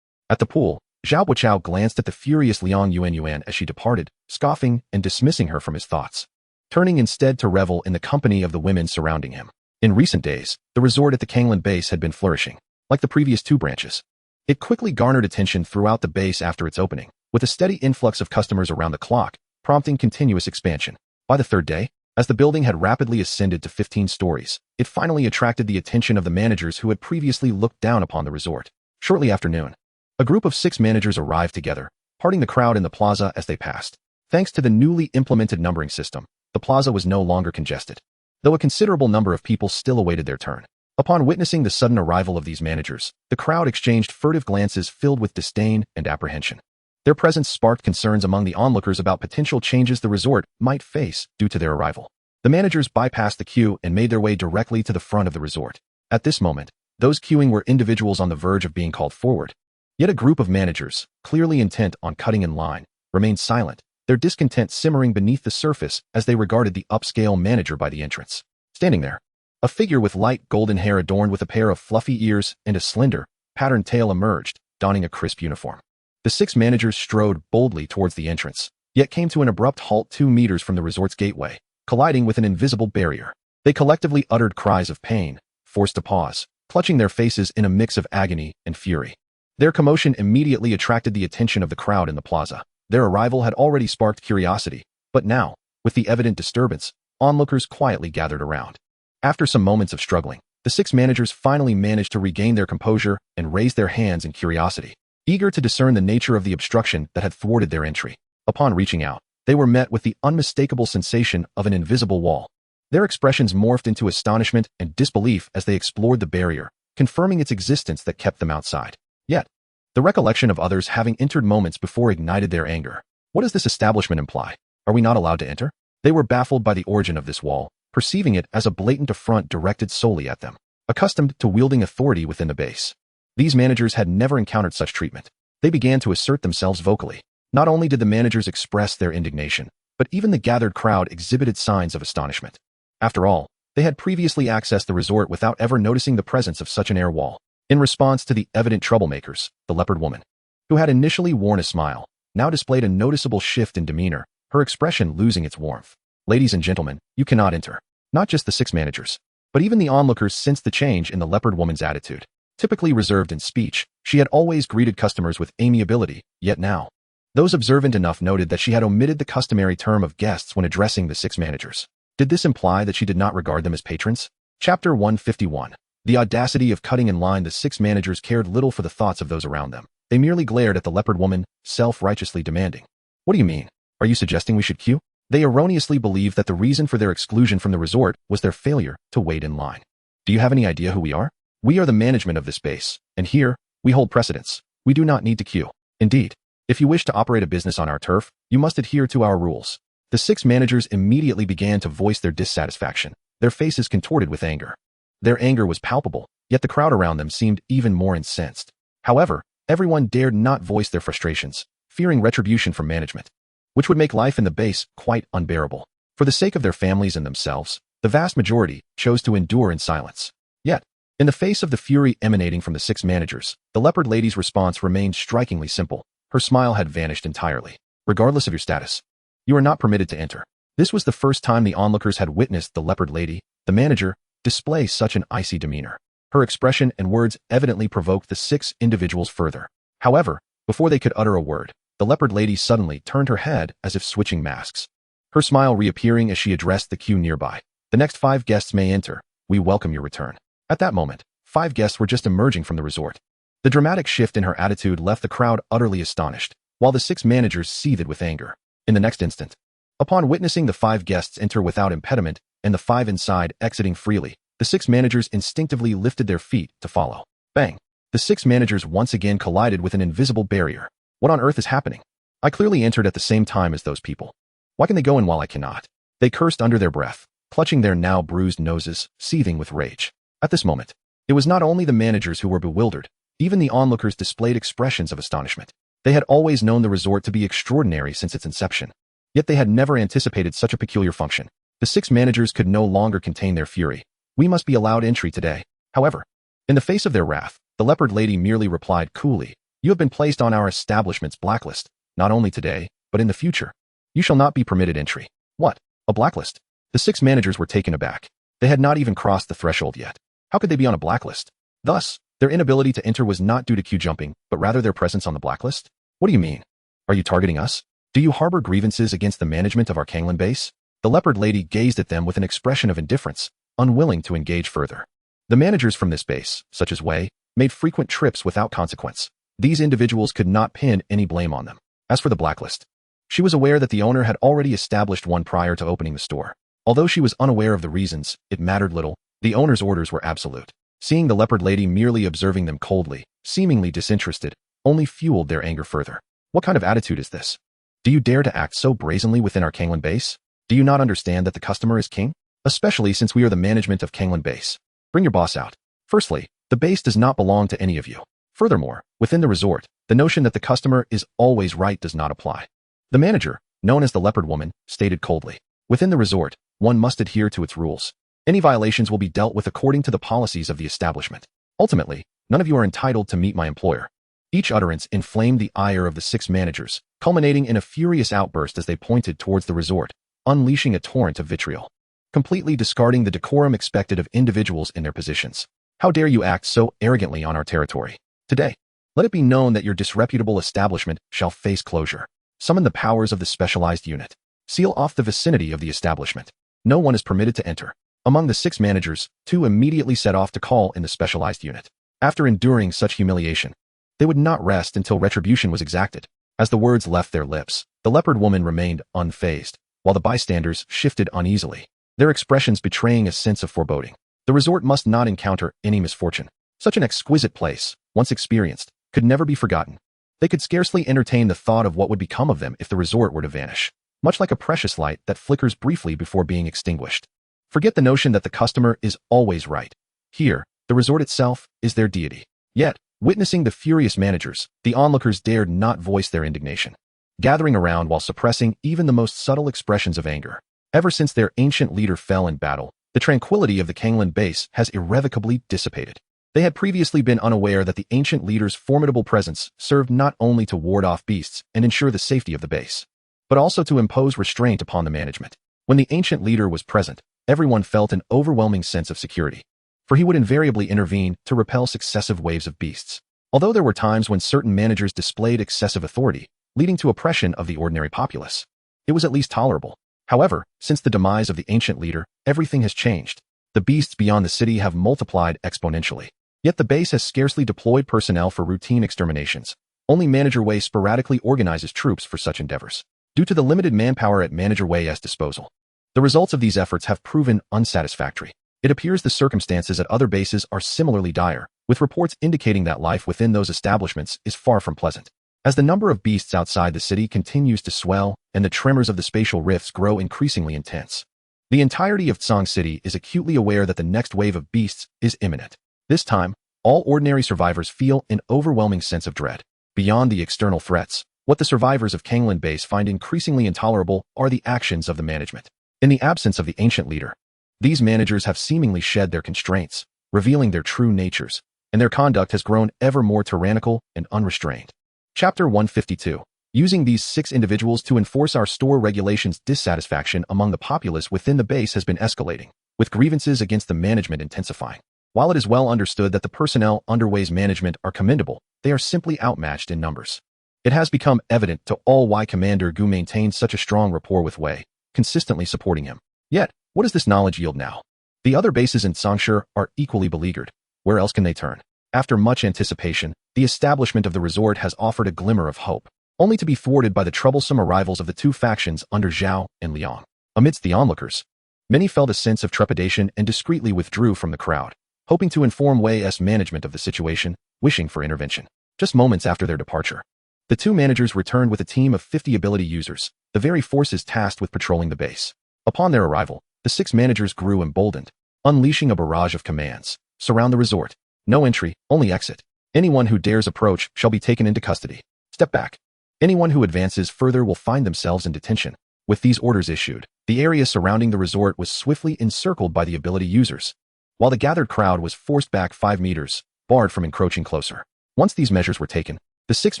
At the pool, Zhao Buochao glanced at the furious Liang Yuan as she departed, scoffing and dismissing her from his thoughts, turning instead to revel in the company of the women surrounding him. In recent days, the resort at the Kanglan base had been flourishing, like the previous two branches. It quickly garnered attention throughout the base after its opening, with a steady influx of customers around the clock, prompting continuous expansion. By the third day, As the building had rapidly ascended to 15 stories, it finally attracted the attention of the managers who had previously looked down upon the resort. Shortly after noon, a group of 6 managers arrived together, parting the crowd in the plaza as they passed. Thanks to the newly implemented numbering system, the plaza was no longer congested, though a considerable number of people still awaited their turn. Upon witnessing the sudden arrival of these managers, the crowd exchanged furtive glances filled with disdain and apprehension. Their presence sparked concerns among the onlookers about potential changes the resort might face due to their arrival. The managers bypassed the queue and made their way directly to the front of the resort. At this moment, those queuing were individuals on the verge of being called forward. Yet a group of managers, clearly intent on cutting in line, remained silent, their discontent simmering beneath the surface as they regarded the upscale manager by the entrance. Standing there, a figure with light golden hair adorned with a pair of fluffy ears and a slender, patterned tail emerged, donning a crisp uniform. The 6 managers strode boldly towards the entrance, yet came to an abrupt halt 2 meters from the resort's gateway, colliding with an invisible barrier. They collectively uttered cries of pain, forced to pause, clutching their faces in a mix of agony and fury. Their commotion immediately attracted the attention of the crowd in the plaza. Their arrival had already sparked curiosity, but now, with the evident disturbance, onlookers quietly gathered around. After some moments of struggling, the 6 managers finally managed to regain their composure and raise their hands in curiosity, eager to discern the nature of the obstruction that had thwarted their entry. Upon reaching out, they were met with the unmistakable sensation of an invisible wall. Their expressions morphed into astonishment and disbelief as they explored the barrier, confirming its existence that kept them outside. Yet, the recollection of others having entered moments before ignited their anger. What does this establishment imply? Are we not allowed to enter? They were baffled by the origin of this wall, perceiving it as a blatant affront directed solely at them. Accustomed to wielding authority within the base, these managers had never encountered such treatment. They began to assert themselves vocally. Not only did the managers express their indignation, but even the gathered crowd exhibited signs of astonishment. After all, they had previously accessed the resort without ever noticing the presence of such an air wall. In response to the evident troublemakers, the leopard woman, who had initially worn a smile, now displayed a noticeable shift in demeanor, her expression losing its warmth. Ladies and gentlemen, you cannot enter. Not just the 6 managers, but even the onlookers sensed the change in the leopard woman's attitude. Typically reserved in speech, she had always greeted customers with amiability, yet now, those observant enough noted that she had omitted the customary term of guests when addressing the 6 managers. Did this imply that she did not regard them as patrons? Chapter 151. The audacity of cutting in line. The 6 managers cared little for the thoughts of those around them. They merely glared at the leopard woman, self-righteously demanding, "What do you mean? Are you suggesting we should queue?" They erroneously believed that the reason for their exclusion from the resort was their failure to wait in line. Do you have any idea who we are? We are the management of this base, and here, we hold precedence. We do not need to queue. Indeed, if you wish to operate a business on our turf, you must adhere to our rules. The 6 managers immediately began to voice their dissatisfaction, their faces contorted with anger. Their anger was palpable, yet the crowd around them seemed even more incensed. However, everyone dared not voice their frustrations, fearing retribution from management, which would make life in the base quite unbearable. For the sake of their families and themselves, the vast majority chose to endure in silence. Yet, in the face of the fury emanating from the 6 managers, the leopard lady's response remained strikingly simple. Her smile had vanished entirely. Regardless of your status, you are not permitted to enter. This was the first time the onlookers had witnessed the leopard lady, the manager, display such an icy demeanor. Her expression and words evidently provoked the 6 individuals further. However, before they could utter a word, the leopard lady suddenly turned her head as if switching masks, her smile reappearing as she addressed the queue nearby. "The next 5 guests may enter. We welcome your return." At that moment, 5 guests were just emerging from the resort. The dramatic shift in her attitude left the crowd utterly astonished, while the 6 managers seethed with anger. In the next instant, upon witnessing the 5 guests enter without impediment and the 5 inside exiting freely, the 6 managers instinctively lifted their feet to follow. Bang! The 6 managers once again collided with an invisible barrier. What on earth is happening? I clearly entered at the same time as those people. Why can they go in while I cannot? They cursed under their breath, clutching their now bruised noses, seething with rage. At this moment, it was not only the managers who were bewildered, even the onlookers displayed expressions of astonishment. They had always known the resort to be extraordinary since its inception, yet they had never anticipated such a peculiar function. The 6 managers could no longer contain their fury. "We must be allowed entry today." However, in the face of their wrath, the leopard lady merely replied coolly, "You have been placed on our establishment's blacklist, not only today, but in the future. You shall not be permitted entry." What? A blacklist? The 6 managers were taken aback. They had not even crossed the threshold yet. How could they be on a blacklist? Thus, their inability to enter was not due to queue jumping, but rather their presence on the blacklist? What do you mean? Are you targeting us? Do you harbor grievances against the management of our Kanglan base? The leopard lady gazed at them with an expression of indifference, unwilling to engage further. The managers from this base, such as Wei, made frequent trips without consequence. These individuals could not pin any blame on them. As for the blacklist, she was aware that the owner had already established one prior to opening the store. Although she was unaware of the reasons, it mattered little. The owner's orders were absolute. Seeing the leopard lady merely observing them coldly, seemingly disinterested, only fueled their anger further. What kind of attitude is this? Do you dare to act so brazenly within our Kanglan base? Do you not understand that the customer is king? Especially since we are the management of Kanglan base. Bring your boss out. Firstly, the base does not belong to any of you. Furthermore, within the resort, the notion that the customer is always right does not apply. The manager, known as the leopard woman, stated coldly. Within the resort, one must adhere to its rules. Any violations will be dealt with according to the policies of the establishment. Ultimately, none of you are entitled to meet my employer. Each utterance inflamed the ire of the 6 managers, culminating in a furious outburst as they pointed towards the resort, unleashing a torrent of vitriol, completely discarding the decorum expected of individuals in their positions. How dare you act so arrogantly on our territory? Today, let it be known that your disreputable establishment shall face closure. Summon the powers of the specialized unit. Seal off the vicinity of the establishment. No one is permitted to enter. Among the 6 managers, 2 immediately set off to call in the specialized unit. After enduring such humiliation, they would not rest until retribution was exacted. As the words left their lips, the leopard woman remained unfazed, while the bystanders shifted uneasily, their expressions betraying a sense of foreboding. The resort must not encounter any misfortune. Such an exquisite place, once experienced, could never be forgotten. They could scarcely entertain the thought of what would become of them if the resort were to vanish, much like a precious light that flickers briefly before being extinguished. Forget the notion that the customer is always right. Here, the resort itself is their deity. Yet, witnessing the furious managers, the onlookers dared not voice their indignation, gathering around while suppressing even the most subtle expressions of anger. Ever since their ancient leader fell in battle, the tranquility of the Kanglan base has irrevocably dissipated. They had previously been unaware that the ancient leader's formidable presence served not only to ward off beasts and ensure the safety of the base, but also to impose restraint upon the management. When the ancient leader was present, everyone felt an overwhelming sense of security, for he would invariably intervene to repel successive waves of beasts. Although there were times when certain managers displayed excessive authority, leading to oppression of the ordinary populace, it was at least tolerable. However, since the demise of the ancient leader, everything has changed. The beasts beyond the city have multiplied exponentially. Yet the base has scarcely deployed personnel for routine exterminations. Only Manager Wei sporadically organizes troops for such endeavors, due to the limited manpower at Manager Wei's disposal. The results of these efforts have proven unsatisfactory. It appears the circumstances at other bases are similarly dire, with reports indicating that life within those establishments is far from pleasant. As the number of beasts outside the city continues to swell and the tremors of the spatial rifts grow increasingly intense, the entirety of Tsang City is acutely aware that the next wave of beasts is imminent. This time, all ordinary survivors feel an overwhelming sense of dread. Beyond the external threats, what the survivors of Kanglan base find increasingly intolerable are the actions of the management. In the absence of the ancient leader, these managers have seemingly shed their constraints, revealing their true natures, and their conduct has grown ever more tyrannical and unrestrained. Chapter 152. Using these 6 individuals to enforce our store regulations. Dissatisfaction among the populace within the base has been escalating, with grievances against the management intensifying. While it is well understood that the personnel under Wei's management are commendable, they are simply outmatched in numbers. It has become evident to all why Commander Gu maintains such a strong rapport with Wei, consistently supporting him. Yet, what does this knowledge yield now? The other bases in Tsangshi are equally beleaguered. Where else can they turn? After much anticipation, the establishment of the resort has offered a glimmer of hope, only to be thwarted by the troublesome arrivals of the 2 factions under Zhao and Liang. Amidst the onlookers, many felt a sense of trepidation and discreetly withdrew from the crowd, hoping to inform Wei's management of the situation, wishing for intervention. Just moments after their departure, the 2 managers returned with a team of 50 ability users, the very forces tasked with patrolling the base. Upon their arrival, the 6 managers grew emboldened, unleashing a barrage of commands. Surround the resort. No entry, only exit. Anyone who dares approach shall be taken into custody. Step back. Anyone who advances further will find themselves in detention. With these orders issued, the area surrounding the resort was swiftly encircled by the ability users, while the gathered crowd was forced back 5 meters, barred from encroaching closer. Once these measures were taken, the 6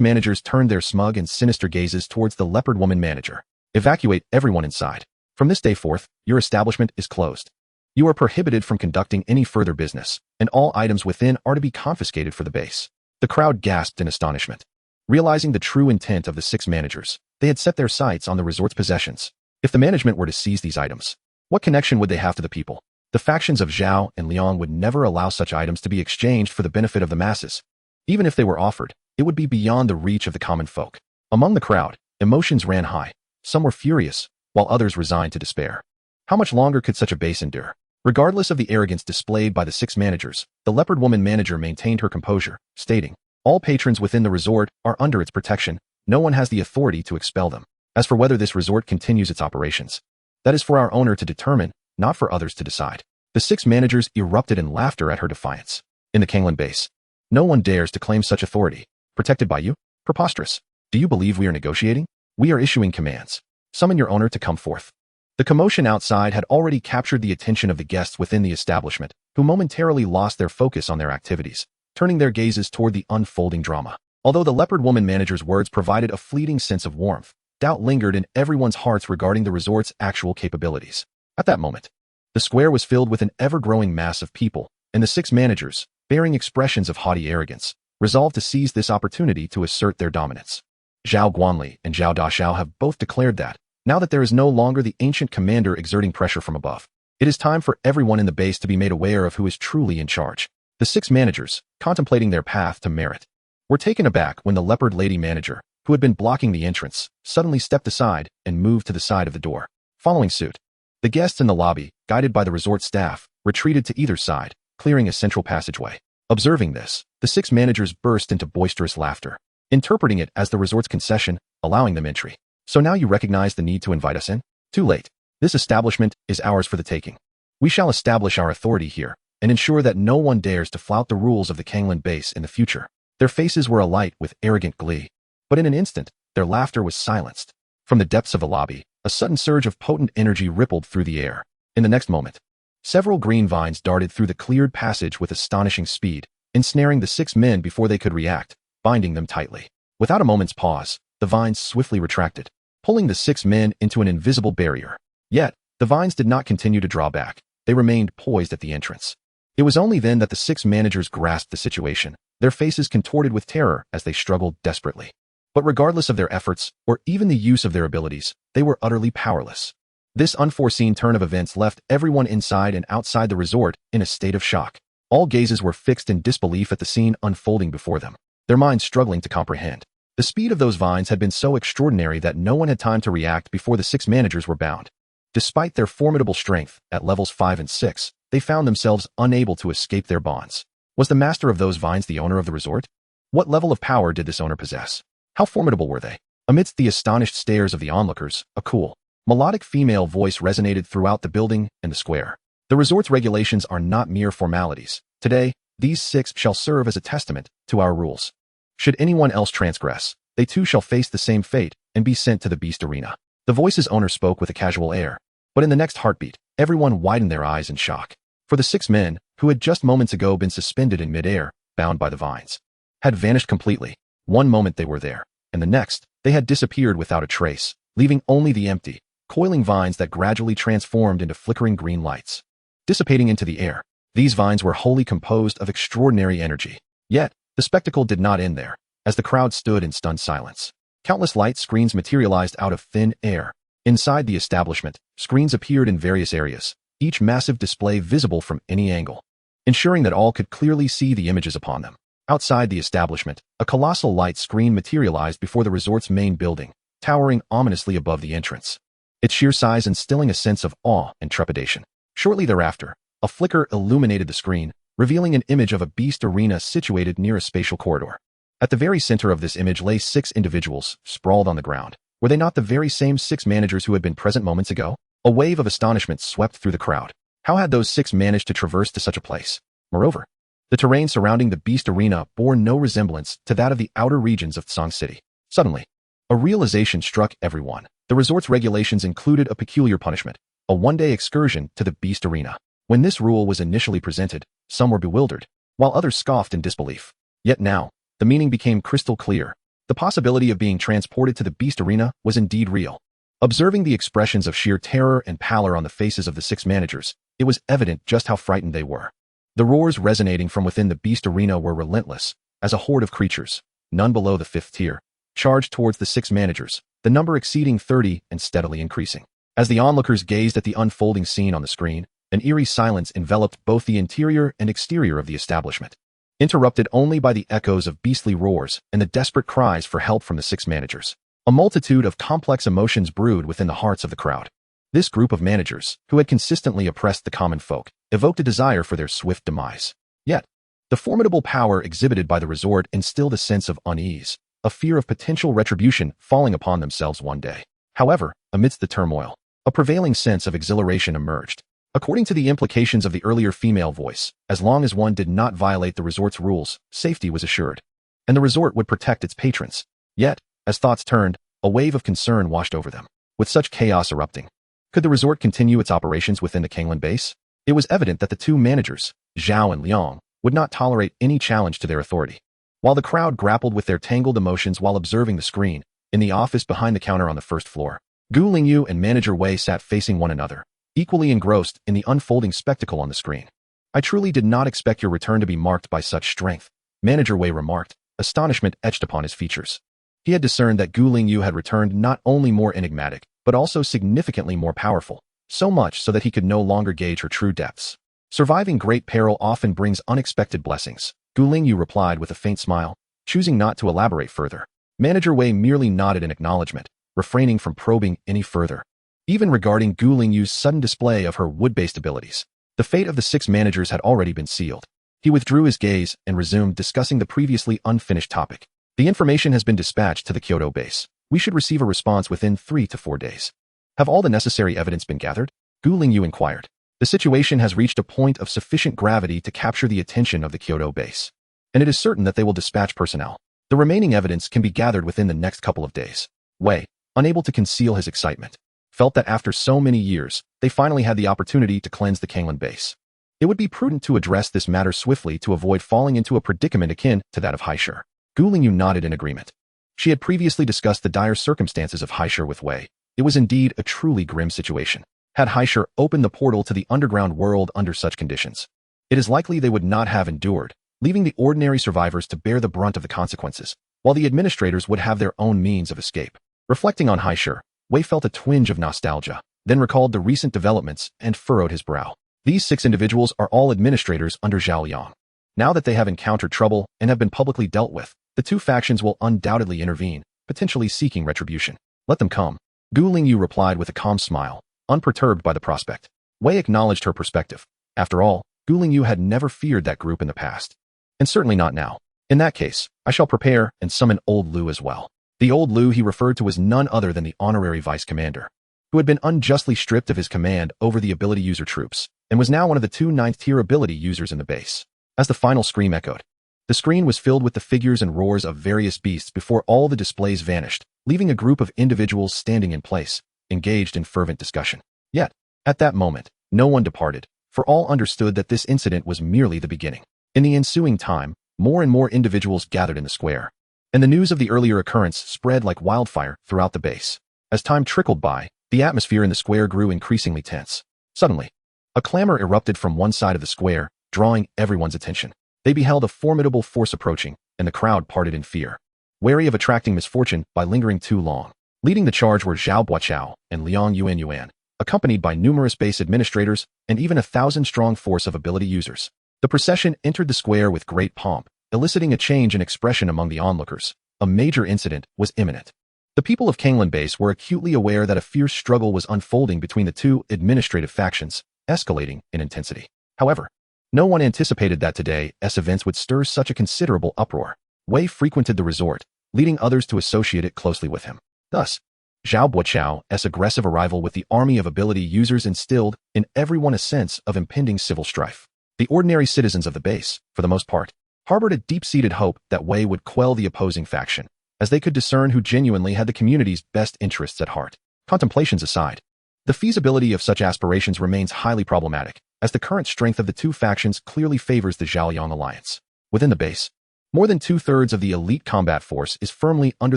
managers turned their smug and sinister gazes towards the leopard woman manager. Evacuate everyone inside. From this day forth, your establishment is closed. You are prohibited from conducting any further business, and all items within are to be confiscated for the base. The crowd gasped in astonishment. Realizing the true intent of the 6 managers, they had set their sights on the resort's possessions. If the management were to seize these items, what connection would they have to the people? The factions of Zhao and Liang would never allow such items to be exchanged for the benefit of the masses. Even if they were offered, it would be beyond the reach of the common folk. Among the crowd, emotions ran high. Some were furious, while others resigned to despair. How much longer could such a base endure? Regardless of the arrogance displayed by the 6 managers, the leopard woman manager maintained her composure, stating, "All patrons within the resort are under its protection. No one has the authority to expel them. As for whether this resort continues its operations, that is for our owner to determine, not for others to decide." The 6 managers erupted in laughter at her defiance. In the Kanglan base, no one dares to claim such authority. Protected by you? Preposterous. Do you believe we are negotiating? We are issuing commands. Summon your owner to come forth. The commotion outside had already captured the attention of the guests within the establishment, who momentarily lost their focus on their activities, turning their gazes toward the unfolding drama. Although the leopard woman manager's words provided a fleeting sense of warmth, doubt lingered in everyone's hearts regarding the resort's actual capabilities. At that moment, the square was filled with an ever-growing mass of people, and the 6 managers, bearing expressions of haughty arrogance, resolved to seize this opportunity to assert their dominance. Zhao Guanli and Zhao Dashao have both declared that, now that there is no longer the ancient commander exerting pressure from above, it is time for everyone in the base to be made aware of who is truly in charge. The 6 managers, contemplating their path to merit, were taken aback when the leopard lady manager, who had been blocking the entrance, suddenly stepped aside and moved to the side of the door. Following suit, the guests in the lobby, guided by the resort staff, retreated to either side, clearing a central passageway. Observing this, the 6 managers burst into boisterous laughter, interpreting it as the resort's concession, allowing them entry. So now you recognize the need to invite us in? Too late. This establishment is ours for the taking. We shall establish our authority here and ensure that no one dares to flout the rules of the Kanglan base in the future. Their faces were alight with arrogant glee, but in an instant, their laughter was silenced. From the depths of the lobby, a sudden surge of potent energy rippled through the air. In the next moment, several green vines darted through the cleared passage with astonishing speed, ensnaring the 6 men before they could react, binding them tightly. Without a moment's pause, the vines swiftly retracted, pulling the 6 men into an invisible barrier. Yet, the vines did not continue to draw back. They remained poised at the entrance. It was only then that the 6 managers grasped the situation, their faces contorted with terror as they struggled desperately. But regardless of their efforts, or even the use of their abilities, they were utterly powerless. This unforeseen turn of events left everyone inside and outside the resort in a state of shock. All gazes were fixed in disbelief at the scene unfolding before them, their minds struggling to comprehend. The speed of those vines had been so extraordinary that no one had time to react before the 6 managers were bound. Despite their formidable strength, at levels 5 and 6, they found themselves unable to escape their bonds. Was the master of those vines the owner of the resort? What level of power did this owner possess? How formidable were they? Amidst the astonished stares of the onlookers, a cool, melodic female voice resonated throughout the building and the square. The resort's regulations are not mere formalities. Today, these 6 shall serve as a testament to our rules. Should anyone else transgress, they too shall face the same fate and be sent to the beast arena. The voice's owner spoke with a casual air, but in the next heartbeat, everyone widened their eyes in shock. For the 6 men, who had just moments ago been suspended in midair, bound by the vines, had vanished completely. One moment they were there, and the next, they had disappeared without a trace, leaving only the empty, coiling vines that gradually transformed into flickering green lights, dissipating into the air. These vines were wholly composed of extraordinary energy. Yet, the spectacle did not end there. As the crowd stood in stunned silence, countless light screens materialized out of thin air. Inside the establishment, screens appeared in various areas, each massive display visible from any angle, ensuring that all could clearly see the images upon them. Outside the establishment, a colossal light screen materialized before the resort's main building, towering ominously above the entrance, its sheer size instilling a sense of awe and trepidation. Shortly thereafter, a flicker illuminated the screen, revealing an image of a beast arena situated near a spatial corridor. At the very center of this image lay 6 individuals, sprawled on the ground. Were they not the very same 6 managers who had been present moments ago? A wave of astonishment swept through the crowd. How had those 6 managed to traverse to such a place? Moreover, the terrain surrounding the beast arena bore no resemblance to that of the outer regions of Tsang City. Suddenly, a realization struck everyone. The resort's regulations included a peculiar punishment, a one-day excursion to the beast arena. When this rule was initially presented, some were bewildered, while others scoffed in disbelief. Yet now, the meaning became crystal clear. The possibility of being transported to the beast arena was indeed real. Observing the expressions of sheer terror and pallor on the faces of the 6 managers, it was evident just how frightened they were. The roars resonating from within the beast arena were relentless, as a horde of creatures, none below the 5th tier, charged towards the 6 managers, the number exceeding 30 and steadily increasing. As the onlookers gazed at the unfolding scene on the screen, an eerie silence enveloped both the interior and exterior of the establishment, interrupted only by the echoes of beastly roars and the desperate cries for help from the 6 managers. A multitude of complex emotions brewed within the hearts of the crowd. This group of managers, who had consistently oppressed the common folk, evoked a desire for their swift demise. Yet, the formidable power exhibited by the resort instilled a sense of unease, a fear of potential retribution falling upon themselves one day. However, amidst the turmoil, a prevailing sense of exhilaration emerged. According to the implications of the earlier female voice, as long as one did not violate the resort's rules, safety was assured, and the resort would protect its patrons. Yet, as thoughts turned, a wave of concern washed over them. With such chaos erupting, could the resort continue its operations within the Kanglan base? It was evident that the 2 managers, Zhao and Liang, would not tolerate any challenge to their authority. While the crowd grappled with their tangled emotions while observing the screen, in the office behind the counter on the first floor, Lingyu and Manager Wei sat facing one another, equally engrossed in the unfolding spectacle on the screen. I truly did not expect your return to be marked by such strength, Manager Wei remarked, astonishment etched upon his features. He had discerned that Lingyu had returned not only more enigmatic, but also significantly more powerful, so much so that he could no longer gauge her true depths. Surviving great peril often brings unexpected blessings, Lingyu replied with a faint smile, choosing not to elaborate further. Manager Wei merely nodded in acknowledgement, refraining from probing any further. Even regarding Lingyu's sudden display of her wood-based abilities, the fate of the 6 managers had already been sealed. He withdrew his gaze and resumed discussing the previously unfinished topic. The information has been dispatched to the Kyoto base. We should receive a response within 3 to 4 days. Have all the necessary evidence been gathered? Lingyu inquired. The situation has reached a point of sufficient gravity to capture the attention of the Kyoto base, and it is certain that they will dispatch personnel. The remaining evidence can be gathered within the next couple of days. Wei, unable to conceal his excitement, felt that after so many years, they finally had the opportunity to cleanse the Kanglan base. It would be prudent to address this matter swiftly to avoid falling into a predicament akin to that of Haishur. Lingyu nodded in agreement. She had previously discussed the dire circumstances of Haishur with Wei. It was indeed a truly grim situation. Had Haishur opened the portal to the underground world under such conditions, it is likely they would not have endured, leaving the ordinary survivors to bear the brunt of the consequences, while the administrators would have their own means of escape. Reflecting on Haishur, Wei felt a twinge of nostalgia, then recalled the recent developments and furrowed his brow. These 6 individuals are all administrators under Zhao Liang. Now that they have encountered trouble and have been publicly dealt with, the 2 factions will undoubtedly intervene, potentially seeking retribution. Let them come. Lingyu replied with a calm smile, unperturbed by the prospect. Wei acknowledged her perspective. After all, Lingyu had never feared that group in the past, and certainly not now. In that case, I shall prepare and summon Old Lu as well. The Old Lu he referred to was none other than the honorary vice commander, who had been unjustly stripped of his command over the ability user troops, and was now one of the 2 9th-tier ability users in the base. As the final scream echoed, the screen was filled with the figures and roars of various beasts before all the displays vanished, leaving a group of individuals standing in place, engaged in fervent discussion. Yet, at that moment, no one departed, for all understood that this incident was merely the beginning. In the ensuing time, more and more individuals gathered in the square, and the news of the earlier occurrence spread like wildfire throughout the base. As time trickled by, the atmosphere in the square grew increasingly tense. Suddenly, a clamor erupted from one side of the square, drawing everyone's attention. They beheld a formidable force approaching, and the crowd parted in fear, wary of attracting misfortune by lingering too long. Leading the charge were Zhao Buochao and Liang Yuan, accompanied by numerous base administrators and even a 1,000-strong force of ability users. The procession entered the square with great pomp, eliciting a change in expression among the onlookers. A major incident was imminent. The people of Kanglan Base were acutely aware that a fierce struggle was unfolding between the 2 administrative factions, escalating in intensity. However, no one anticipated that today's events would stir such a considerable uproar. Wei frequented the resort, leading others to associate it closely with him. Thus, Zhao Buochao's aggressive arrival with the army of ability users instilled in everyone a sense of impending civil strife. The ordinary citizens of the base, for the most part, harbored a deep-seated hope that Wei would quell the opposing faction, as they could discern who genuinely had the community's best interests at heart. Contemplations aside, the feasibility of such aspirations remains highly problematic, as the current strength of the 2 factions clearly favors the Zhaoyang alliance. Within the base, more than 2/3 of the elite combat force is firmly under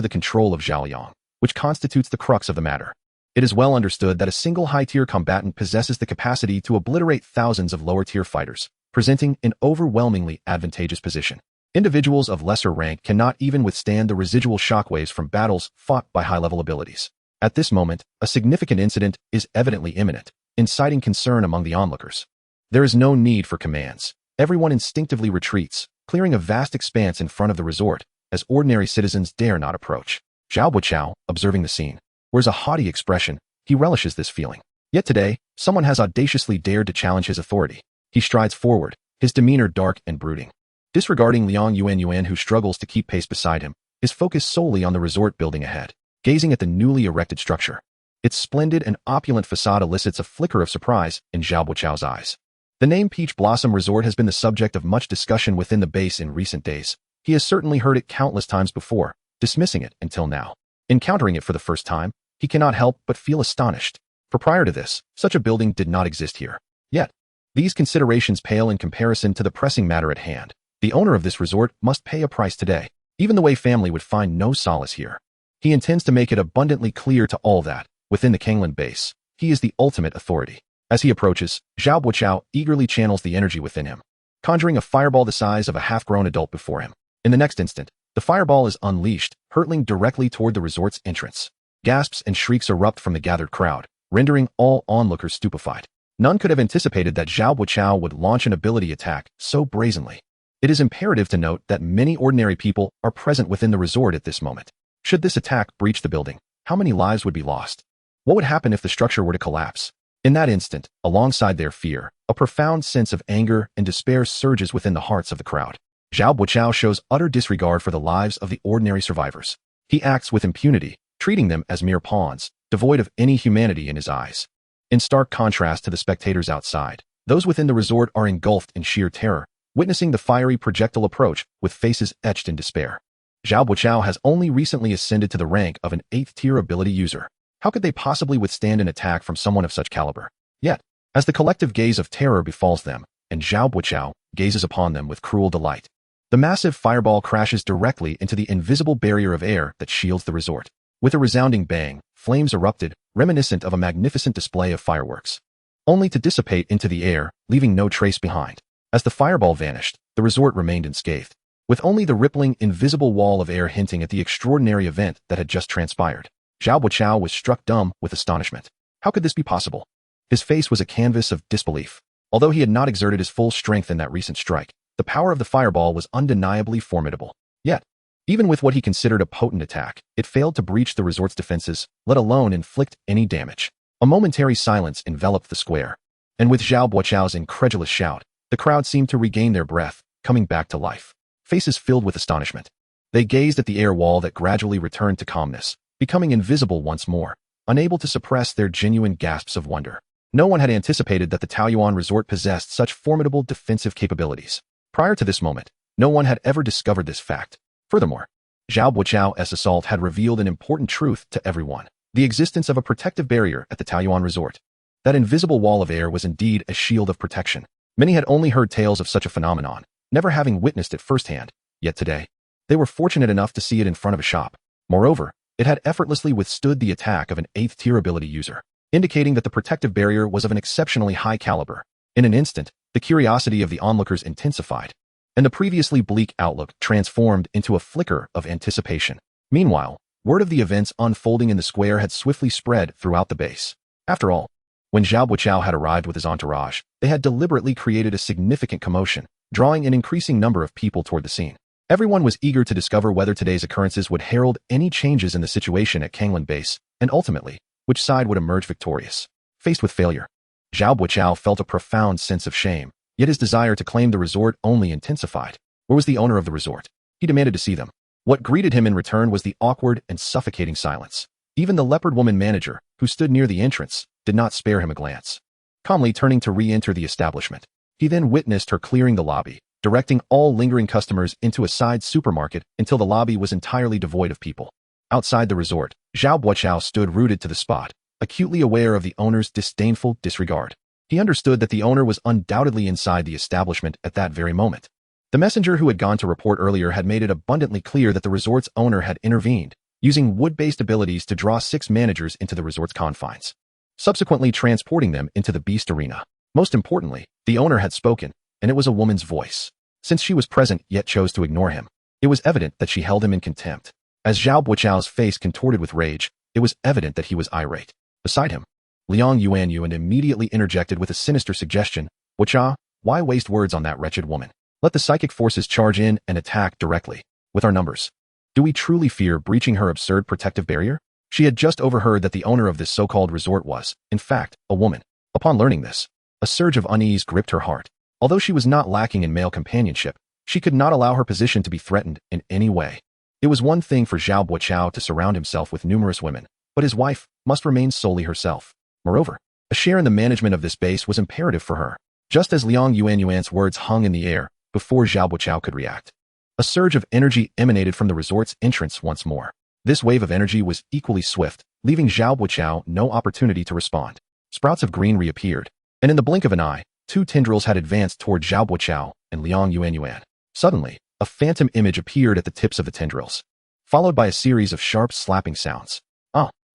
the control of Zhaoyang, which constitutes the crux of the matter. It is well understood that a single high-tier combatant possesses the capacity to obliterate thousands of lower-tier fighters, presenting an overwhelmingly advantageous position. Individuals of lesser rank cannot even withstand the residual shockwaves from battles fought by high-level abilities. At this moment, a significant incident is evidently imminent, inciting concern among the onlookers. There is no need for commands. Everyone instinctively retreats, clearing a vast expanse in front of the resort, as ordinary citizens dare not approach. Zhao Buqiao, observing the scene, wears a haughty expression. He relishes this feeling. Yet today, someone has audaciously dared to challenge his authority. He strides forward, his demeanor dark and brooding. Disregarding Liang Yuan who struggles to keep pace beside him, his focus solely on the resort building ahead, gazing at the newly erected structure. Its splendid and opulent facade elicits a flicker of surprise in Zhao Buqiao's eyes. The name Peach Blossom Resort has been the subject of much discussion within the base in recent days. He has certainly heard it countless times before, dismissing it until now. Encountering it for the first time, he cannot help but feel astonished. For prior to this, such a building did not exist here. Yet, these considerations pale in comparison to the pressing matter at hand. The owner of this resort must pay a price today. Even the Wei family would find no solace here. He intends to make it abundantly clear to all that, within the Kanglan base, he is the ultimate authority. As he approaches, Zhao Buqiao eagerly channels the energy within him, conjuring a fireball the size of a half-grown adult before him. In the next instant, the fireball is unleashed, hurtling directly toward the resort's entrance. Gasps and shrieks erupt from the gathered crowd, rendering all onlookers stupefied. None could have anticipated that Zhao Buqiao would launch an ability attack so brazenly. It is imperative to note that many ordinary people are present within the resort at this moment. Should this attack breach the building, how many lives would be lost? What would happen if the structure were to collapse? In that instant, alongside their fear, a profound sense of anger and despair surges within the hearts of the crowd. Zhao Buqiao shows utter disregard for the lives of the ordinary survivors. He acts with impunity, treating them as mere pawns, devoid of any humanity in his eyes. In stark contrast to the spectators outside, those within the resort are engulfed in sheer terror, witnessing the fiery projectile approach with faces etched in despair. Zhao Buqiao has only recently ascended to the rank of an 8th-tier ability user. How could they possibly withstand an attack from someone of such caliber? Yet, as the collective gaze of terror befalls them, and Zhao Buqiao gazes upon them with cruel delight, the massive fireball crashes directly into the invisible barrier of air that shields the resort. With a resounding bang, flames erupted, reminiscent of a magnificent display of fireworks, only to dissipate into the air, leaving no trace behind. As the fireball vanished, the resort remained unscathed, with only the rippling, invisible wall of air hinting at the extraordinary event that had just transpired. Zhao Buqiao was struck dumb with astonishment. How could this be possible? His face was a canvas of disbelief. Although he had not exerted his full strength in that recent strike, the power of the fireball was undeniably formidable. Yet, even with what he considered a potent attack, it failed to breach the resort's defenses, let alone inflict any damage. A momentary silence enveloped the square, and with Zhao Buqiao's incredulous shout, the crowd seemed to regain their breath, coming back to life. Faces filled with astonishment. They gazed at the air wall that gradually returned to calmness, becoming invisible once more, unable to suppress their genuine gasps of wonder. No one had anticipated that the Taoyuan resort possessed such formidable defensive capabilities. Prior to this moment, no one had ever discovered this fact. Furthermore, Zhao Buqiao's assault had revealed an important truth to everyone: the existence of a protective barrier at the Taoyuan resort. That invisible wall of air was indeed a shield of protection. Many had only heard tales of such a phenomenon, never having witnessed it firsthand, yet today, they were fortunate enough to see it in front of a shop. Moreover, it had effortlessly withstood the attack of an 8th-tier ability user, indicating that the protective barrier was of an exceptionally high caliber. In an instant, the curiosity of the onlookers intensified, and the previously bleak outlook transformed into a flicker of anticipation. Meanwhile, word of the events unfolding in the square had swiftly spread throughout the base. After all, when Zhao Buqiao had arrived with his entourage, they had deliberately created a significant commotion, drawing an increasing number of people toward the scene. Everyone was eager to discover whether today's occurrences would herald any changes in the situation at Kanglan Base, and ultimately, which side would emerge victorious. Faced with failure, Zhao Buqiao felt a profound sense of shame, yet his desire to claim the resort only intensified. Where was the owner of the resort? He demanded to see them. What greeted him in return was the awkward and suffocating silence. Even the leopard woman manager, who stood near the entrance, did not spare him a glance. Calmly turning to re-enter the establishment, he then witnessed her clearing the lobby, directing all lingering customers into a side supermarket until the lobby was entirely devoid of people. Outside the resort, Zhao Buqiao stood rooted to the spot, acutely aware of the owner's disdainful disregard. He understood that the owner was undoubtedly inside the establishment at that very moment. The messenger who had gone to report earlier had made it abundantly clear that the resort's owner had intervened, using wood-based abilities to draw 6 managers into the resort's confines, subsequently transporting them into the beast arena. Most importantly, the owner had spoken, and it was a woman's voice. Since she was present yet chose to ignore him, it was evident that she held him in contempt. As Zhao Buqiao's face contorted with rage, It was evident that he was irate. Beside him, Liang Yuanyuan immediately interjected with a sinister suggestion. Wacha, why waste words on that wretched woman? Let the psychic forces charge in and attack directly. With our numbers. Do we truly fear breaching her absurd protective barrier? She had just overheard that the owner of this so-called resort was, in fact, a woman. Upon learning this, a surge of unease gripped her heart. Although she was not lacking in male companionship, she could not allow her position to be threatened in any way. It was one thing for Zhao Buochao to surround himself with numerous women, but his wife must remain solely herself. Moreover, a share in the management of this base was imperative for her. Just as Liang Yuanyuan's words hung in the air, before Zhao Buochao could react, a surge of energy emanated from the resort's entrance once more. This wave of energy was equally swift, leaving Zhao Buochao no opportunity to respond. Sprouts of green reappeared, and in the blink of an eye, two tendrils had advanced toward Zhao Buochao and Liang Yuanyuan. Suddenly, a phantom image appeared at the tips of the tendrils, followed by a series of sharp slapping sounds.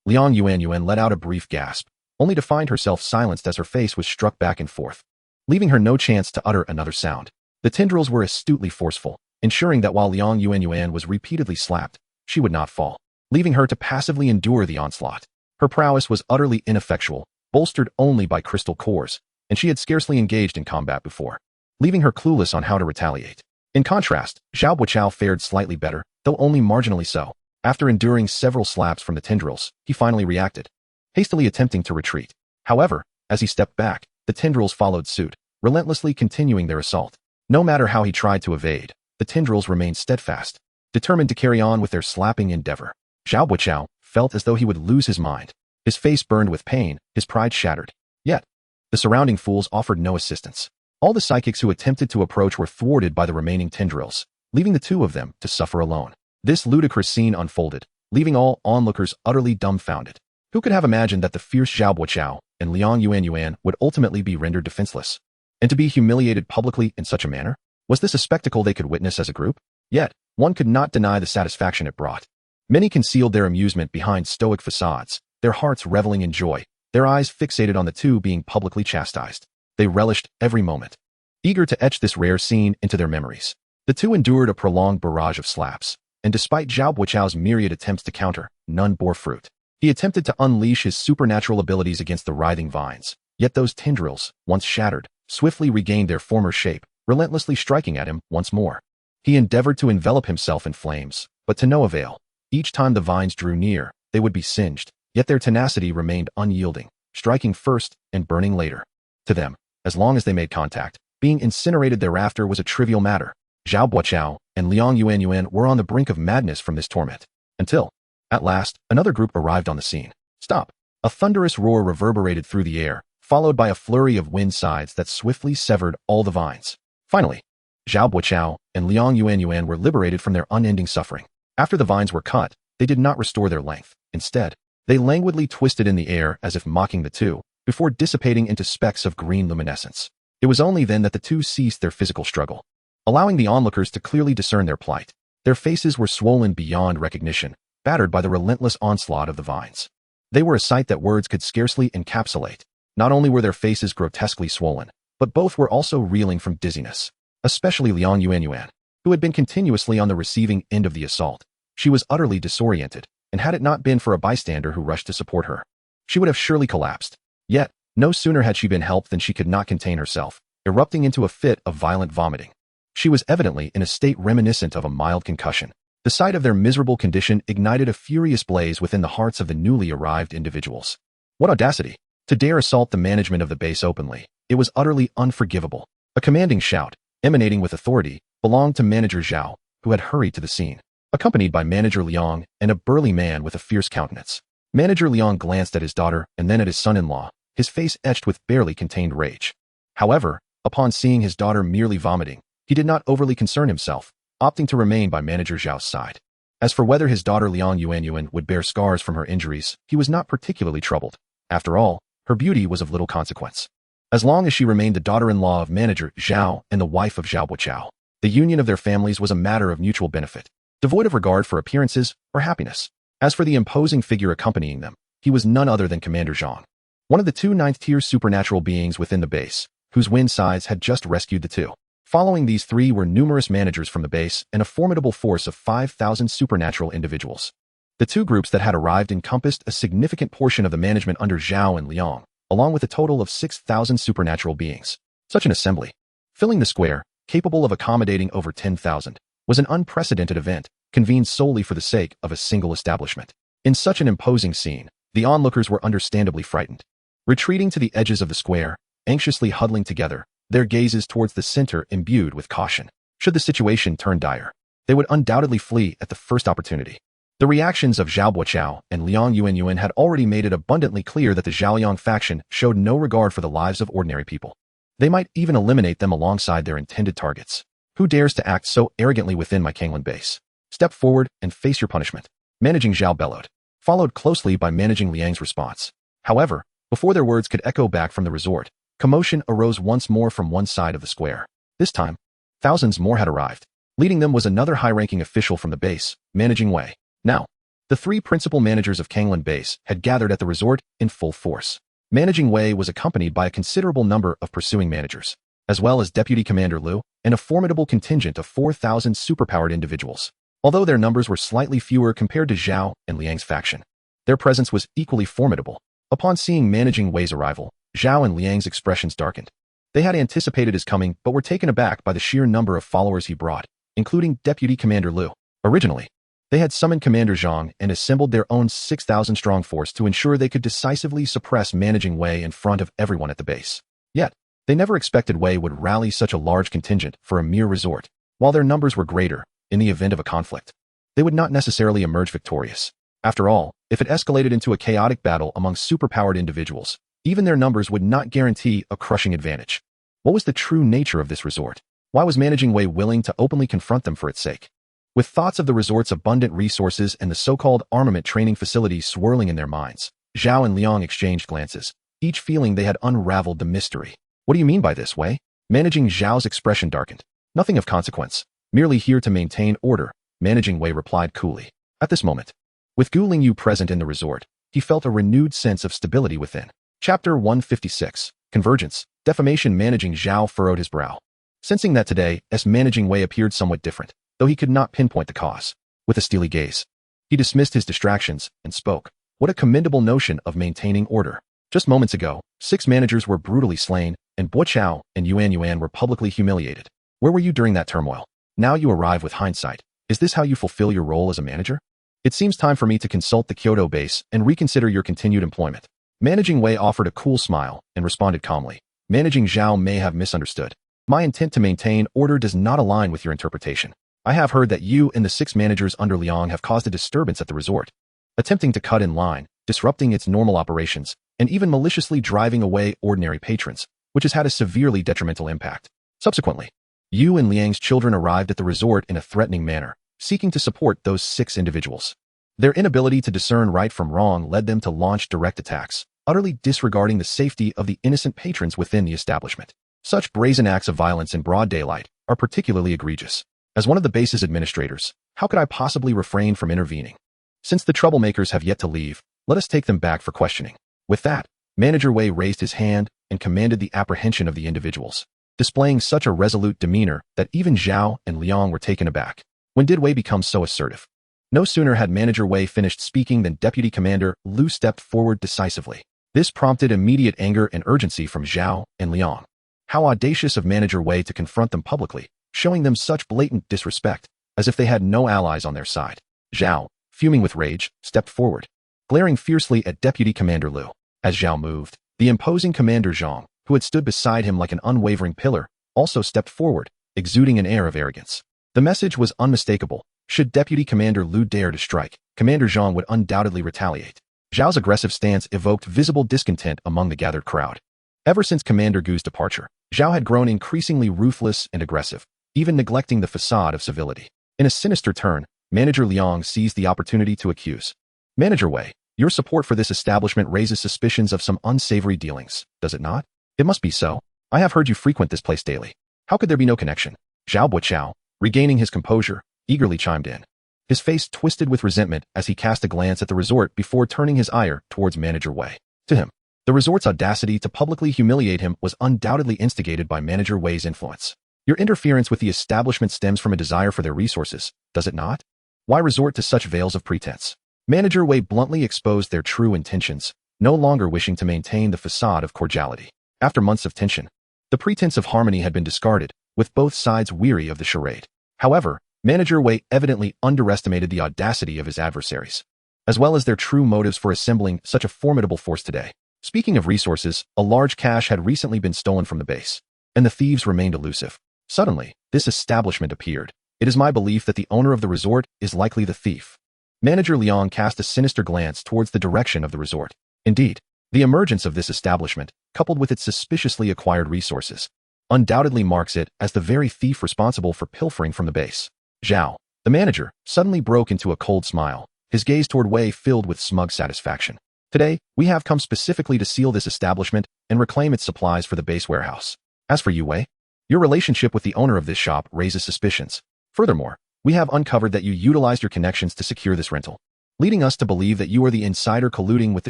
Liang Yuanyuan let out a brief gasp, only to find herself silenced as her face was struck back and forth, leaving her no chance to utter another sound. The tendrils were astutely forceful, ensuring that while Liang Yuanyuan was repeatedly slapped, she would not fall, leaving her to passively endure the onslaught. Her prowess was utterly ineffectual, bolstered only by crystal cores, and she had scarcely engaged in combat before, leaving her clueless on how to retaliate. In contrast, Zhao Buochao fared slightly better, though only marginally so. After enduring several slaps from the tendrils, he finally reacted, hastily attempting to retreat. However, as he stepped back, the tendrils followed suit, relentlessly continuing their assault. No matter how he tried to evade, the tendrils remained steadfast, determined to carry on with their slapping endeavor. Zhao Buochao felt as though he would lose his mind. His face burned with pain, his pride shattered. Yet, the surrounding fools offered no assistance. All the psychics who attempted to approach were thwarted by the remaining tendrils, leaving the two of them to suffer alone. This ludicrous scene unfolded, leaving all onlookers utterly dumbfounded. Who could have imagined that the fierce Zhao Buochao and Liang Yuanyuan would ultimately be rendered defenseless? And to be humiliated publicly in such a manner? Was this a spectacle they could witness as a group? Yet, one could not deny the satisfaction it brought. Many concealed their amusement behind stoic facades, their hearts reveling in joy, their eyes fixated on the two being publicly chastised. They relished every moment, eager to etch this rare scene into their memories. The two endured a prolonged barrage of slaps, and despite Zhao Buochao's myriad attempts to counter, none bore fruit. He attempted to unleash his supernatural abilities against the writhing vines, yet those tendrils, once shattered, swiftly regained their former shape, relentlessly striking at him once more. He endeavored to envelop himself in flames, but to no avail. Each time the vines drew near, they would be singed, yet their tenacity remained unyielding, striking first and burning later. To them, as long as they made contact, being incinerated thereafter was a trivial matter. Zhao Buochao and Liang Yuanyuan were on the brink of madness from this torment. Until, at last, another group arrived on the scene. Stop! A thunderous roar reverberated through the air, followed by a flurry of wind sides that swiftly severed all the vines. Finally, Zhao Buochao and Liang Yuanyuan were liberated from their unending suffering. After the vines were cut, they did not restore their length. Instead, they languidly twisted in the air as if mocking the two, before dissipating into specks of green luminescence. It was only then that the two ceased their physical struggle, allowing the onlookers to clearly discern their plight. Their faces were swollen beyond recognition, battered by the relentless onslaught of the vines. They were a sight that words could scarcely encapsulate. Not only were their faces grotesquely swollen, but both were also reeling from dizziness. Especially Liang Yuanyuan, who had been continuously on the receiving end of the assault. She was utterly disoriented, and had it not been for a bystander who rushed to support her, she would have surely collapsed. Yet, no sooner had she been helped than she could not contain herself, erupting into a fit of violent vomiting. She was evidently in a state reminiscent of a mild concussion. The sight of their miserable condition ignited a furious blaze within the hearts of the newly arrived individuals. What audacity! To dare assault the management of the base openly, it was utterly unforgivable. A commanding shout, emanating with authority, belonged to Manager Zhao, who had hurried to the scene, accompanied by Manager Liang and a burly man with a fierce countenance. Manager Liang glanced at his daughter and then at his son-in-law, his face etched with barely contained rage. However, upon seeing his daughter merely vomiting, he did not overly concern himself, opting to remain by Manager Zhao's side. As for whether his daughter Liang Yuanyuan would bear scars from her injuries, he was not particularly troubled. After all, her beauty was of little consequence. As long as she remained the daughter-in-law of Manager Zhao and the wife of Zhao Buochao, the union of their families was a matter of mutual benefit, devoid of regard for appearances or happiness. As for the imposing figure accompanying them, he was none other than Commander Zhang, one of the two ninth-tier supernatural beings within the base, whose wind sides had just rescued the two. Following these three were numerous managers from the base and a formidable force of 5,000 supernatural individuals. The two groups that had arrived encompassed a significant portion of the management under Zhao and Liang, along with a total of 6,000 supernatural beings. Such an assembly, filling the square, capable of accommodating over 10,000, was an unprecedented event, convened solely for the sake of a single establishment. In such an imposing scene, the onlookers were understandably frightened. Retreating to the edges of the square, anxiously huddling together, their gazes towards the center imbued with caution. Should the situation turn dire, they would undoubtedly flee at the first opportunity. The reactions of Zhao Buochao and Liang Yuanyuan had already made it abundantly clear that the Zhaoyang faction showed no regard for the lives of ordinary people. They might even eliminate them alongside their intended targets. Who dares to act so arrogantly within my Kanglan base? Step forward and face your punishment. Managing Zhao bellowed, followed closely by Managing Liang's response. However, before their words could echo back from the resort, commotion arose once more from one side of the square. This time, thousands more had arrived. Leading them was another high-ranking official from the base, Managing Wei. Now, the three principal managers of Kanglan Base had gathered at the resort in full force. Managing Wei was accompanied by a considerable number of pursuing managers, as well as Deputy Commander Liu and a formidable contingent of 4,000 superpowered individuals. Although their numbers were slightly fewer compared to Zhao and Liang's faction, their presence was equally formidable. Upon seeing Managing Wei's arrival, Zhao and Liang's expressions darkened. They had anticipated his coming but were taken aback by the sheer number of followers he brought, including Deputy Commander Liu. Originally, they had summoned Commander Zhang and assembled their own 6,000-strong force to ensure they could decisively suppress Managing Wei in front of everyone at the base. Yet, they never expected Wei would rally such a large contingent for a mere resort. While their numbers were greater, in the event of a conflict, they would not necessarily emerge victorious. After all, if it escalated into a chaotic battle among superpowered individuals, even their numbers would not guarantee a crushing advantage. What was the true nature of this resort? Why was Managing Wei willing to openly confront them for its sake? With thoughts of the resort's abundant resources and the so-called armament training facilities swirling in their minds, Zhao and Liang exchanged glances, each feeling they had unraveled the mystery. What do you mean by this, Wei? Managing Zhao's expression darkened. Nothing of consequence, merely here to maintain order, Managing Wei replied coolly. At this moment, with Gu Lingyu present in the resort, he felt a renewed sense of stability within. Chapter 156, Convergence, Defamation. Managing Zhao furrowed his brow, sensing that today's Managing Wei appeared somewhat different, though he could not pinpoint the cause. With a steely gaze, he dismissed his distractions and spoke. What a commendable notion of maintaining order. Just moments ago, 6 managers were brutally slain, and Buochao and Yuanyuan were publicly humiliated. Where were you during that turmoil? Now you arrive with hindsight. Is this how you fulfill your role as a manager? It seems time for me to consult the Kyoto base and reconsider your continued employment. Managing Wei offered a cool smile and responded calmly. Managing Zhao may have misunderstood. My intent to maintain order does not align with your interpretation. I have heard that you and the 6 managers under Liang have caused a disturbance at the resort, attempting to cut in line, disrupting its normal operations, and even maliciously driving away ordinary patrons, which has had a severely detrimental impact. Subsequently, you and Liang's children arrived at the resort in a threatening manner, seeking to support those 6 individuals. Their inability to discern right from wrong led them to launch direct attacks, utterly disregarding the safety of the innocent patrons within the establishment. Such brazen acts of violence in broad daylight are particularly egregious. As one of the base's administrators, how could I possibly refrain from intervening? Since the troublemakers have yet to leave, let us take them back for questioning. With that, Manager Wei raised his hand and commanded the apprehension of the individuals, displaying such a resolute demeanor that even Zhao and Liang were taken aback. When did Wei become so assertive? No sooner had Manager Wei finished speaking than Deputy Commander Liu stepped forward decisively. This prompted immediate anger and urgency from Zhao and Liang. How audacious of Manager Wei to confront them publicly, showing them such blatant disrespect, as if they had no allies on their side. Zhao, fuming with rage, stepped forward, glaring fiercely at Deputy Commander Liu. As Zhao moved, the imposing Commander Zhang, who had stood beside him like an unwavering pillar, also stepped forward, exuding an air of arrogance. The message was unmistakable. Should Deputy Commander Liu dare to strike, Commander Zhang would undoubtedly retaliate. Zhao's aggressive stance evoked visible discontent among the gathered crowd. Ever since Commander Gu's departure, Zhao had grown increasingly ruthless and aggressive, even neglecting the facade of civility. In a sinister turn, Manager Liang seized the opportunity to accuse. Manager Wei, your support for this establishment raises suspicions of some unsavory dealings, does it not? It must be so. I have heard you frequent this place daily. How could there be no connection? Zhao Buochao, regaining his composure, eagerly chimed in. His face twisted with resentment as he cast a glance at the resort before turning his ire towards Manager Wei. To him, the resort's audacity to publicly humiliate him was undoubtedly instigated by Manager Wei's influence. Your interference with the establishment stems from a desire for their resources, does it not? Why resort to such veils of pretense? Manager Wei bluntly exposed their true intentions, no longer wishing to maintain the facade of cordiality. After months of tension, the pretense of harmony had been discarded, with both sides weary of the charade. However, Manager Wei evidently underestimated the audacity of his adversaries, as well as their true motives for assembling such a formidable force today. Speaking of resources, a large cache had recently been stolen from the base, and the thieves remained elusive. Suddenly, this establishment appeared. It is my belief that the owner of the resort is likely the thief. Manager Liang cast a sinister glance towards the direction of the resort. Indeed, the emergence of this establishment, coupled with its suspiciously acquired resources, undoubtedly marks it as the very thief responsible for pilfering from the base. Zhao, the manager, suddenly broke into a cold smile, his gaze toward Wei filled with smug satisfaction. Today, we have come specifically to seal this establishment and reclaim its supplies for the base warehouse. As for you, Wei, your relationship with the owner of this shop raises suspicions. Furthermore, we have uncovered that you utilized your connections to secure this rental, leading us to believe that you are the insider colluding with the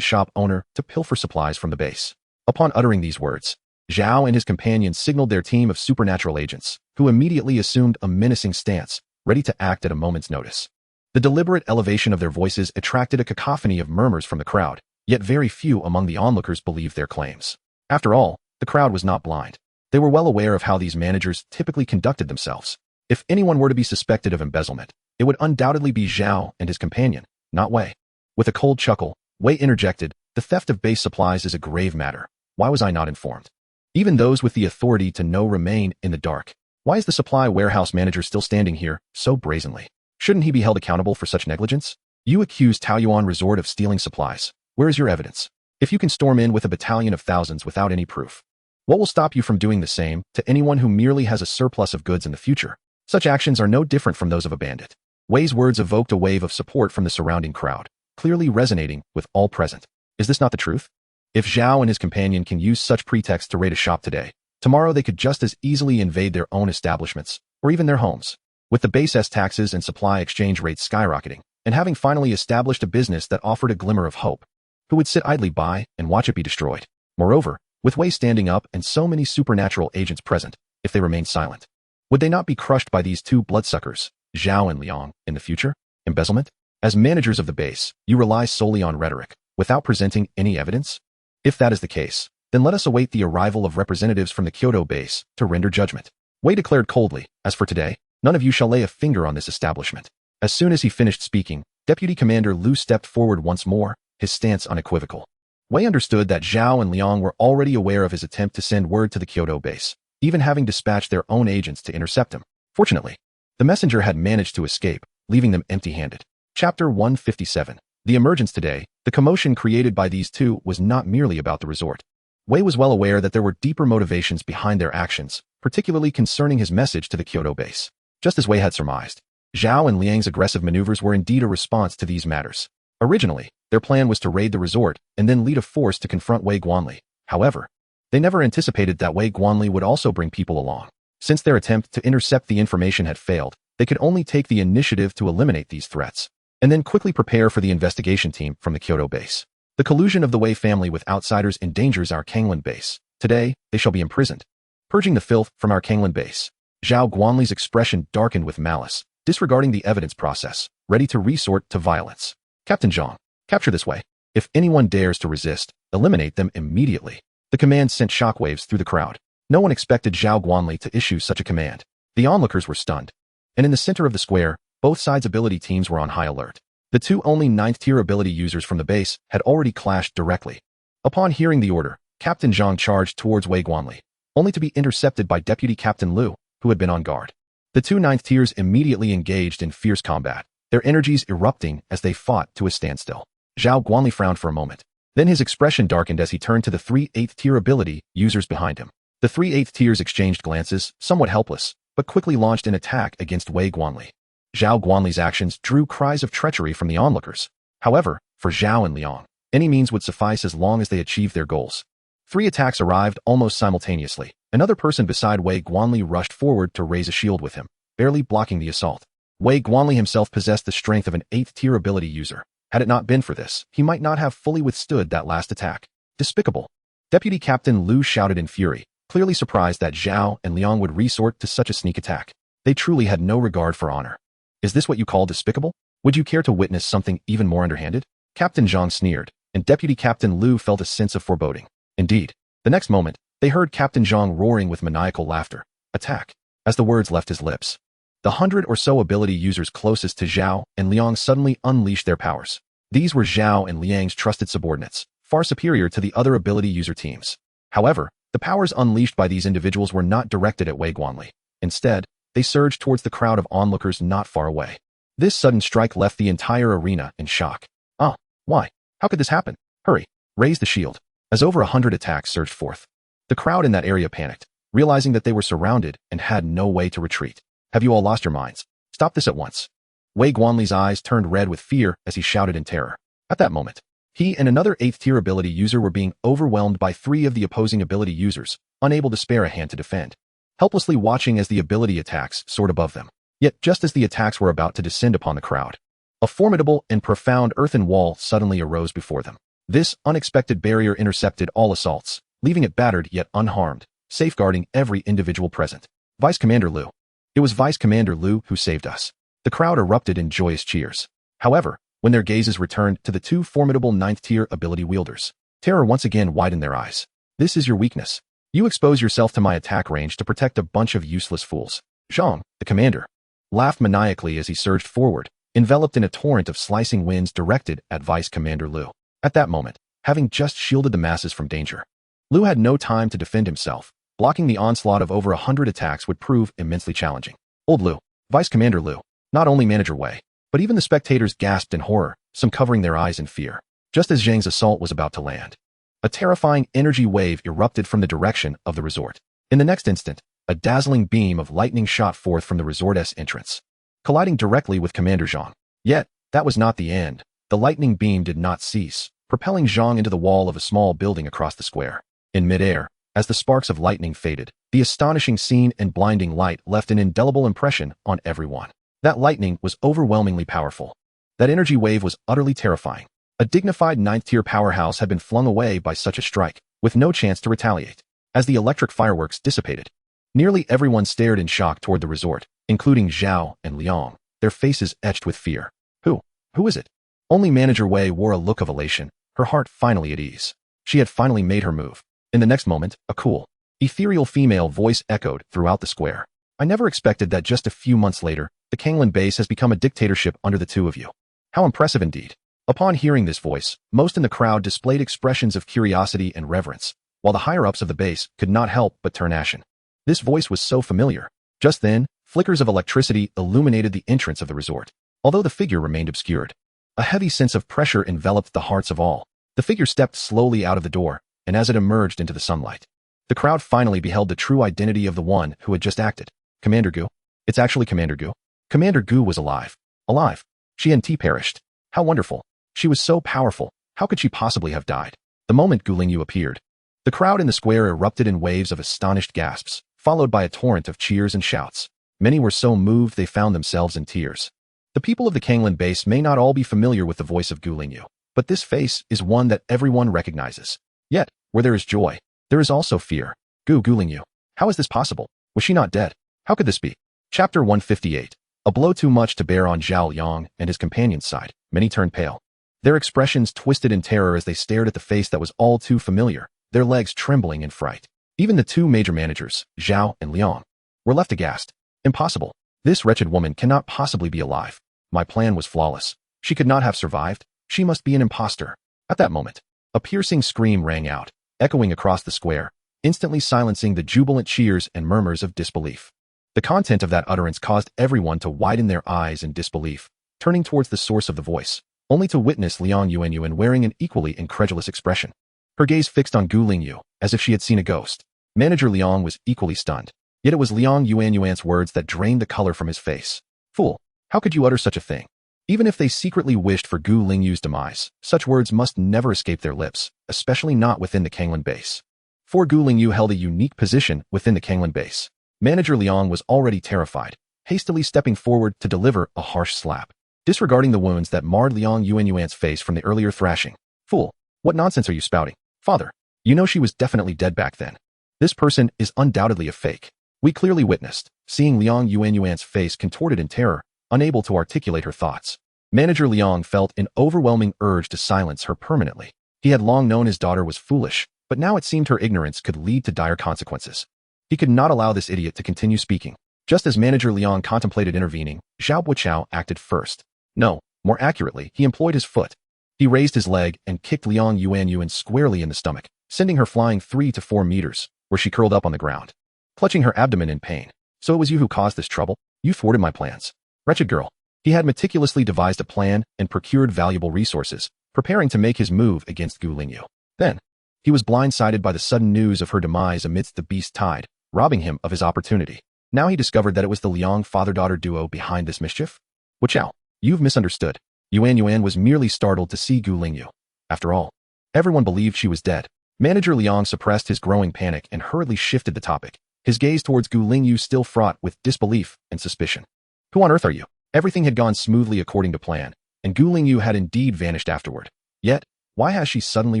shop owner to pilfer supplies from the base. Upon uttering these words, Zhao and his companions signaled their team of supernatural agents, who immediately assumed a menacing stance, ready to act at a moment's notice. The deliberate elevation of their voices attracted a cacophony of murmurs from the crowd, yet very few among the onlookers believed their claims. After all, the crowd was not blind. They were well aware of how these managers typically conducted themselves. If anyone were to be suspected of embezzlement, it would undoubtedly be Zhao and his companion, not Wei. With a cold chuckle, Wei interjected, "The theft of base supplies is a grave matter. Why was I not informed? Even those with the authority to know remain in the dark. Why is the supply warehouse manager still standing here, so brazenly? Shouldn't he be held accountable for such negligence? You accused Taoyuan Resort of stealing supplies. Where is your evidence? If you can storm in with a battalion of thousands without any proof, what will stop you from doing the same to anyone who merely has a surplus of goods in the future? Such actions are no different from those of a bandit." Wei's words evoked a wave of support from the surrounding crowd, clearly resonating with all present. Is this not the truth? If Zhao and his companion can use such pretexts to raid a shop today, tomorrow they could just as easily invade their own establishments, or even their homes. With the base's taxes and supply exchange rates skyrocketing, and having finally established a business that offered a glimmer of hope, who would sit idly by and watch it be destroyed? Moreover, with Wei standing up and so many supernatural agents present, if they remained silent, would they not be crushed by these two bloodsuckers, Zhao and Liang, in the future? Embezzlement? As managers of the base, you rely solely on rhetoric, without presenting any evidence? If that is the case, then let us await the arrival of representatives from the Kyoto base to render judgment. Wei declared coldly, "As for today, none of you shall lay a finger on this establishment." As soon as he finished speaking, Deputy Commander Lu stepped forward once more, his stance unequivocal. Wei understood that Zhao and Liang were already aware of his attempt to send word to the Kyoto base, even having dispatched their own agents to intercept him. Fortunately, the messenger had managed to escape, leaving them empty-handed. Chapter 157. The emergence today, the commotion created by these two was not merely about the resort. Wei was well aware that there were deeper motivations behind their actions, particularly concerning his message to the Kyoto base. Just as Wei had surmised, Zhao and Liang's aggressive maneuvers were indeed a response to these matters. Originally, their plan was to raid the resort and then lead a force to confront Wei Guanli. However, they never anticipated that Wei Guanli would also bring people along. Since their attempt to intercept the information had failed, they could only take the initiative to eliminate these threats, and then quickly prepare for the investigation team from the Kyoto base. The collusion of the Wei family with outsiders endangers our Kanglan base. Today, they shall be imprisoned. Purging the filth from our Kanglan base. Zhao Guanli's expression darkened with malice, disregarding the evidence process, ready to resort to violence. "Captain Zhang, capture this Wei. If anyone dares to resist, eliminate them immediately." The command sent shockwaves through the crowd. No one expected Zhao Guanli to issue such a command. The onlookers were stunned. And in the center of the square, both sides' ability teams were on high alert. The two only 9th-tier ability users from the base had already clashed directly. Upon hearing the order, Captain Zhang charged towards Wei Guanli, only to be intercepted by Deputy Captain Lu, who had been on guard. The two 9th tiers immediately engaged in fierce combat, their energies erupting as they fought to a standstill. Zhao Guanli frowned for a moment. Then his expression darkened as he turned to the 3 8th-tier ability users behind him. The 3 8th tiers exchanged glances, somewhat helpless, but quickly launched an attack against Wei Guanli. Zhao Guanli's actions drew cries of treachery from the onlookers. However, for Zhao and Liang, any means would suffice as long as they achieved their goals. 3 attacks arrived almost simultaneously. Another person beside Wei Guanli rushed forward to raise a shield with him, barely blocking the assault. Wei Guanli himself possessed the strength of an 8th-tier ability user. Had it not been for this, he might not have fully withstood that last attack. Despicable. Deputy Captain Lu shouted in fury, clearly surprised that Zhao and Liang would resort to such a sneak attack. They truly had no regard for honor. Is this what you call despicable? Would you care to witness something even more underhanded? Captain Zhang sneered, and Deputy Captain Liu felt a sense of foreboding. Indeed, the next moment, they heard Captain Zhang roaring with maniacal laughter. Attack! As the words left his lips. The 100 or so ability users closest to Zhao and Liang suddenly unleashed their powers. These were Zhao and Liang's trusted subordinates, far superior to the other ability user teams. However, the powers unleashed by these individuals were not directed at Wei Guanli. Instead, they surged towards the crowd of onlookers not far away. This sudden strike left the entire arena in shock. Ah, why? How could this happen? Hurry, raise the shield. As over 100 attacks surged forth. The crowd in that area panicked, realizing that they were surrounded and had no way to retreat. Have you all lost your minds? Stop this at once. Wei Guanli's eyes turned red with fear as he shouted in terror. At that moment, he and another 8th tier ability user were being overwhelmed by 3 of the opposing ability users, unable to spare a hand to defend, helplessly watching as the ability attacks soared above them. Yet just as the attacks were about to descend upon the crowd, a formidable and profound earthen wall suddenly arose before them. This unexpected barrier intercepted all assaults, leaving it battered yet unharmed, safeguarding every individual present. Vice Commander Liu. It was Vice Commander Liu who saved us. The crowd erupted in joyous cheers. However, when their gazes returned to the 2 formidable 9th tier ability wielders, terror once again widened their eyes. This is your weakness. You expose yourself to my attack range to protect a bunch of useless fools. Zhang, the commander, laughed maniacally as he surged forward, enveloped in a torrent of slicing winds directed at Vice Commander Liu. At that moment, having just shielded the masses from danger, Liu had no time to defend himself. Blocking the onslaught of over 100 attacks would prove immensely challenging. Old Liu, Vice Commander Liu, not only Manager Wei, but even the spectators gasped in horror, some covering their eyes in fear. Just as Zhang's assault was about to land, a terrifying energy wave erupted from the direction of the resort. In the next instant, a dazzling beam of lightning shot forth from the resort's entrance, colliding directly with Commander Zhang. Yet, that was not the end. The lightning beam did not cease, propelling Zhang into the wall of a small building across the square. In midair, as the sparks of lightning faded, the astonishing scene and blinding light left an indelible impression on everyone. That lightning was overwhelmingly powerful. That energy wave was utterly terrifying. A dignified 9th tier powerhouse had been flung away by such a strike, with no chance to retaliate. As the electric fireworks dissipated, nearly everyone stared in shock toward the resort, including Zhao and Liang, their faces etched with fear. Who is it? Only Manager Wei wore a look of elation, her heart finally at ease. She had finally made her move. In the next moment, a cool, ethereal female voice echoed throughout the square. I never expected that just a few months later, the Kanglan base has become a dictatorship under the 2 of you. How impressive indeed. Upon hearing this voice, most in the crowd displayed expressions of curiosity and reverence, while the higher-ups of the base could not help but turn ashen. This voice was so familiar. Just then, flickers of electricity illuminated the entrance of the resort, although the figure remained obscured. A heavy sense of pressure enveloped the hearts of all. The figure stepped slowly out of the door, and as it emerged into the sunlight, the crowd finally beheld the true identity of the one who had just acted. Commander Gu. It's actually Commander Gu. Commander Gu was alive. Alive. She hadn't perished. How wonderful. She was so powerful. How could she possibly have died? The moment Gu Lingyu appeared, the crowd in the square erupted in waves of astonished gasps, followed by a torrent of cheers and shouts. Many were so moved they found themselves in tears. The people of the Kanglan base may not all be familiar with the voice of Gu Lingyu, but this face is one that everyone recognizes. Yet, where there is joy, there is also fear. Gu Lingyu. How is this possible? Was she not dead? How could this be? Chapter 158. A blow too much to bear on Zhao Liang and his companion's side. Many turned pale. Their expressions twisted in terror as they stared at the face that was all too familiar, their legs trembling in fright. Even the 2 major managers, Zhao and Liang, were left aghast. Impossible. This wretched woman cannot possibly be alive. My plan was flawless. She could not have survived. She must be an imposter. At that moment, a piercing scream rang out, echoing across the square, instantly silencing the jubilant cheers and murmurs of disbelief. The content of that utterance caused everyone to widen their eyes in disbelief, turning towards the source of the voice, only to witness Liang Yuanyuan wearing an equally incredulous expression. Her gaze fixed on Gu Lingyu, as if she had seen a ghost. Manager Liang was equally stunned. Yet it was Liang Yuanyuan's words that drained the color from his face. Fool, how could you utter such a thing? Even if they secretly wished for Gu Lingyu's demise, such words must never escape their lips, especially not within the Kanglan base. For Gu Lingyu held a unique position within the Kanglan base. Manager Liang was already terrified, hastily stepping forward to deliver a harsh slap, disregarding the wounds that marred Liang Yuanyuan's face from the earlier thrashing. Fool, what nonsense are you spouting? Father, you know she was definitely dead back then. This person is undoubtedly a fake. We clearly witnessed, seeing Liang Yuanyuan's face contorted in terror, unable to articulate her thoughts. Manager Liang felt an overwhelming urge to silence her permanently. He had long known his daughter was foolish, but now it seemed her ignorance could lead to dire consequences. He could not allow this idiot to continue speaking. Just as Manager Liang contemplated intervening, Zhao Buqiao acted first. No, more accurately, he employed his foot. He raised his leg and kicked Liang Yuan squarely in the stomach, sending her flying 3 to 4 meters, where she curled up on the ground, clutching her abdomen in pain. So it was you who caused this trouble? You thwarted my plans. Wretched girl. He had meticulously devised a plan and procured valuable resources, preparing to make his move against Gu Lingyu. Then, he was blindsided by the sudden news of her demise amidst the beast tide, robbing him of his opportunity. Now he discovered that it was the Liang father-daughter duo behind this mischief? Buqiao, you've misunderstood. Yuan was merely startled to see Gu Lingyu. After all, everyone believed she was dead. Manager Liang suppressed his growing panic and hurriedly shifted the topic, his gaze towards Gu Lingyu still fraught with disbelief and suspicion. Who on earth are you? Everything had gone smoothly according to plan, and Gu Lingyu had indeed vanished afterward. Yet, why has she suddenly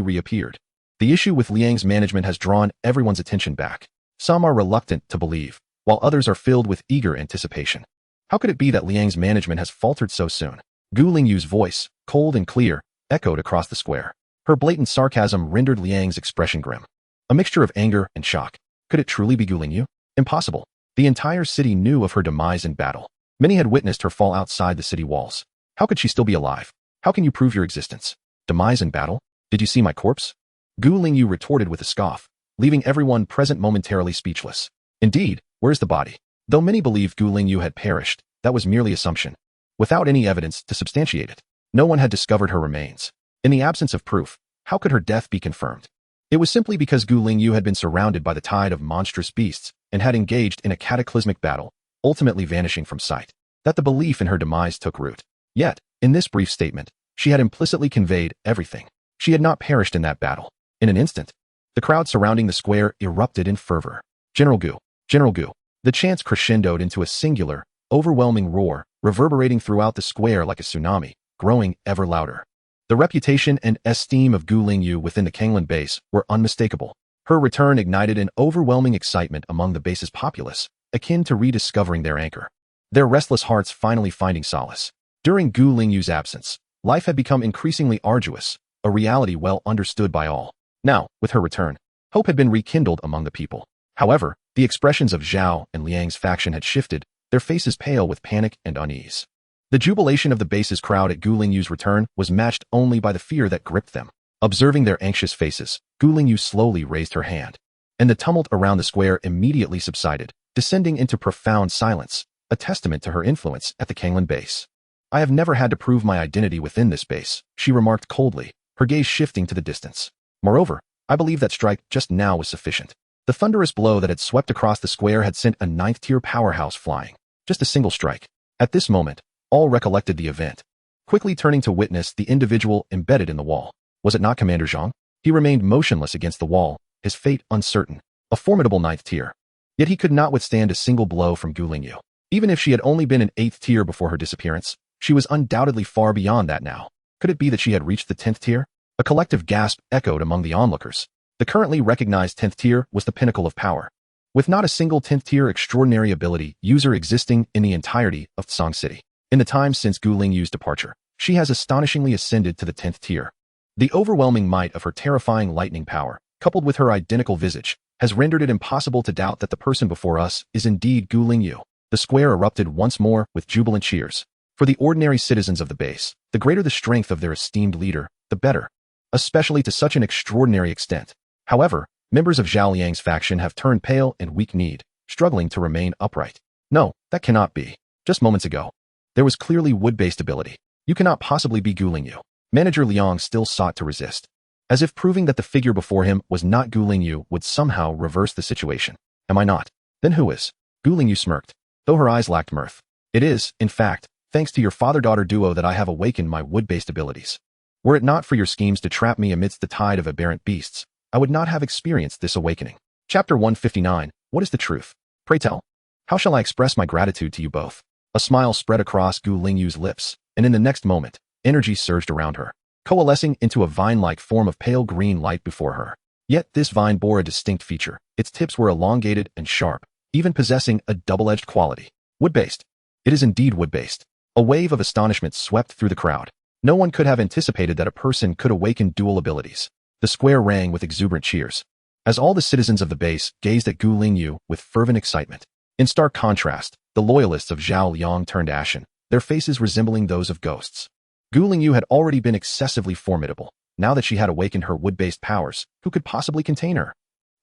reappeared? The issue with Liang's management has drawn everyone's attention back. Some are reluctant to believe, while others are filled with eager anticipation. How could it be that Liang's management has faltered so soon? Gu Lingyu's voice, cold and clear, echoed across the square. Her blatant sarcasm rendered Liang's expression grim. A mixture of anger and shock. Could it truly be Gu Lingyu? Impossible. The entire city knew of her demise in battle. Many had witnessed her fall outside the city walls. How could she still be alive? How can you prove your existence? Demise in battle? Did you see my corpse? Gu Lingyu retorted with a scoff, leaving everyone present momentarily speechless. Indeed, where's the body? Though many believed Gu Lingyu had perished, that was merely assumption. Without any evidence to substantiate it, no one had discovered her remains. In the absence of proof, how could her death be confirmed? It was simply because Gu Lingyu had been surrounded by the tide of monstrous beasts and had engaged in a cataclysmic battle, ultimately vanishing from sight, that the belief in her demise took root. Yet, in this brief statement, she had implicitly conveyed everything. She had not perished in that battle. In an instant, the crowd surrounding the square erupted in fervor. General Gu! General Gu! The chants crescendoed into a singular, overwhelming roar, reverberating throughout the square like a tsunami, growing ever louder. The reputation and esteem of Gu Lingyu within the Kanglan base were unmistakable. Her return ignited an overwhelming excitement among the base's populace, akin to rediscovering their anchor. Their restless hearts finally finding solace. During Gu Lingyu's absence, life had become increasingly arduous, a reality well understood by all. Now, with her return, hope had been rekindled among the people. However, the expressions of Zhao and Liang's faction had shifted, their faces pale with panic and unease. The jubilation of the base's crowd at Gu Lingyu's return was matched only by the fear that gripped them. Observing their anxious faces, Gu Lingyu slowly raised her hand, and the tumult around the square immediately subsided, descending into profound silence, a testament to her influence at the Kanglan base. I have never had to prove my identity within this base, she remarked coldly, her gaze shifting to the distance. Moreover, I believe that strike just now was sufficient. The thunderous blow that had swept across the square had sent a 9th-tier powerhouse flying. Just a single strike. At this moment, all recollected the event, quickly turning to witness the individual embedded in the wall. Was it not Commander Zhang? He remained motionless against the wall, his fate uncertain. A formidable 9th tier. Yet he could not withstand a single blow from Gu Lingyu. Even if she had only been an 8th tier before her disappearance, she was undoubtedly far beyond that now. Could it be that she had reached the 10th tier? A collective gasp echoed among the onlookers. The currently recognized 10th tier was the pinnacle of power, with not a single 10th tier extraordinary ability user existing in the entirety of Tsang City. In the time since Gu Lingyu's departure, she has astonishingly ascended to the 10th tier. The overwhelming might of her terrifying lightning power, coupled with her identical visage, has rendered it impossible to doubt that the person before us is indeed Gu Lingyu. The square erupted once more with jubilant cheers. For the ordinary citizens of the base, the greater the strength of their esteemed leader, the better, especially to such an extraordinary extent. However, members of Zhao Liang's faction have turned pale and weak-kneed, struggling to remain upright. No, that cannot be. Just moments ago, there was clearly wood-based ability. You cannot possibly be Gu Lingyu. Manager Liang still sought to resist, as if proving that the figure before him was not Gu Lingyu would somehow reverse the situation. Am I not? Then who is? Gu Lingyu smirked, though her eyes lacked mirth. It is, in fact, thanks to your father-daughter duo that I have awakened my wood-based abilities. Were it not for your schemes to trap me amidst the tide of aberrant beasts, I would not have experienced this awakening. Chapter 159. What is the truth? Pray tell. How shall I express my gratitude to you both? A smile spread across Gu Lingyu's lips, and in the next moment, energy surged around her, coalescing into a vine-like form of pale green light before her. Yet this vine bore a distinct feature. Its tips were elongated and sharp, even possessing a double-edged quality. Wood-based. It is indeed wood-based. A wave of astonishment swept through the crowd. No one could have anticipated that a person could awaken dual abilities. The square rang with exuberant cheers, as all the citizens of the base gazed at Gu Lingyu with fervent excitement. In stark contrast, the loyalists of Zhao Liang turned ashen, their faces resembling those of ghosts. Gu Lingyu had already been excessively formidable. Now that she had awakened her wood-based powers, who could possibly contain her?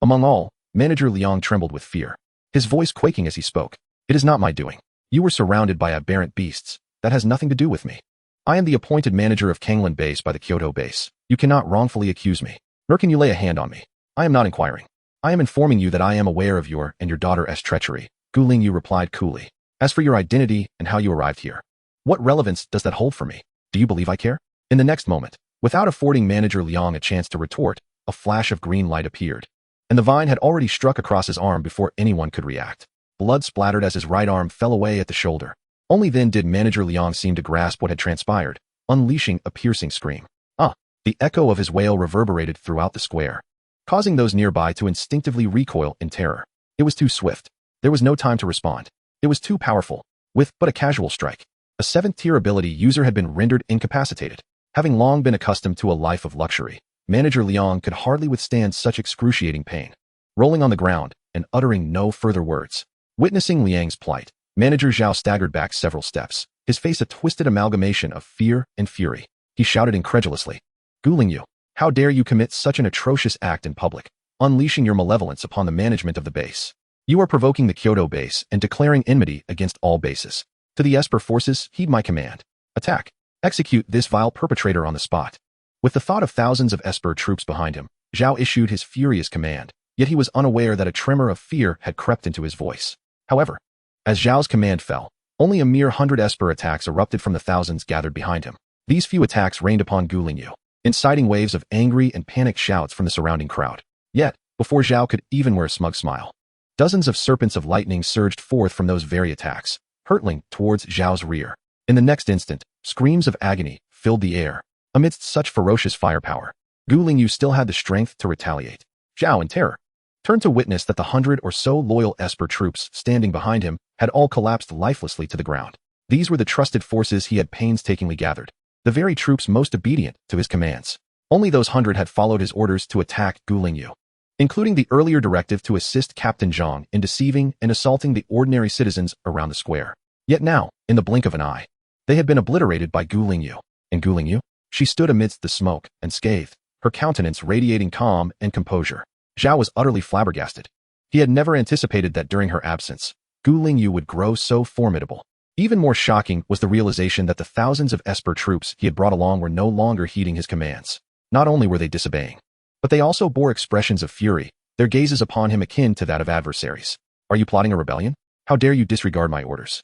Among all, Manager Liang trembled with fear, his voice quaking as he spoke. It is not my doing. You were surrounded by aberrant beasts. That has nothing to do with me. I am the appointed manager of Kanglan Base by the Kyoto base. You cannot wrongfully accuse me. Nor can you lay a hand on me. I am not inquiring. I am informing you that I am aware of your and your daughter's treachery. Gu Lingyu replied coolly. As for your identity and how you arrived here, what relevance does that hold for me? Do you believe I care? In the next moment, without affording Manager Liang a chance to retort, a flash of green light appeared, and the vine had already struck across his arm before anyone could react. Blood splattered as his right arm fell away at the shoulder. Only then did Manager Liang seem to grasp what had transpired, unleashing a piercing scream. The echo of his wail reverberated throughout the square, causing those nearby to instinctively recoil in terror. It was too swift. There was no time to respond. It was too powerful. With but a casual strike, a 7th-tier ability user had been rendered incapacitated. Having long been accustomed to a life of luxury, Manager Liang could hardly withstand such excruciating pain. Rolling on the ground and uttering no further words, witnessing Liang's plight, Manager Zhao staggered back several steps, his face a twisted amalgamation of fear and fury. He shouted incredulously, Gu Lingyu, how dare you commit such an atrocious act in public, unleashing your malevolence upon the management of the base. You are provoking the Kyoto base and declaring enmity against all bases. To the Esper forces, heed my command. Attack. Execute this vile perpetrator on the spot. With the thought of thousands of Esper troops behind him, Zhao issued his furious command, yet he was unaware that a tremor of fear had crept into his voice. However, as Zhao's command fell, only a mere 100 Esper attacks erupted from the thousands gathered behind him. These few attacks rained upon Gu Lingyu, inciting waves of angry and panicked shouts from the surrounding crowd. Yet, before Zhao could even wear a smug smile, dozens of serpents of lightning surged forth from those very attacks, hurtling towards Zhao's rear. In the next instant, screams of agony filled the air. Amidst such ferocious firepower, Gu Lingyu still had the strength to retaliate. Zhao, in terror, turned to witness that the 100 or so loyal Esper troops standing behind him had all collapsed lifelessly to the ground. These were the trusted forces he had painstakingly gathered, the very troops most obedient to his commands. Only those 100 had followed his orders to attack Gu Lingyu, including the earlier directive to assist Captain Zhang in deceiving and assaulting the ordinary citizens around the square. Yet now, in the blink of an eye, they had been obliterated by Gu Lingyu. And Gu Lingyu? She stood amidst the smoke and scathed, her countenance radiating calm and composure. Zhao was utterly flabbergasted. He had never anticipated that during her absence, Gu Lingyu would grow so formidable. Even more shocking was the realization that the thousands of Esper troops he had brought along were no longer heeding his commands. Not only were they disobeying, but they also bore expressions of fury, their gazes upon him akin to that of adversaries. Are you plotting a rebellion? How dare you disregard my orders?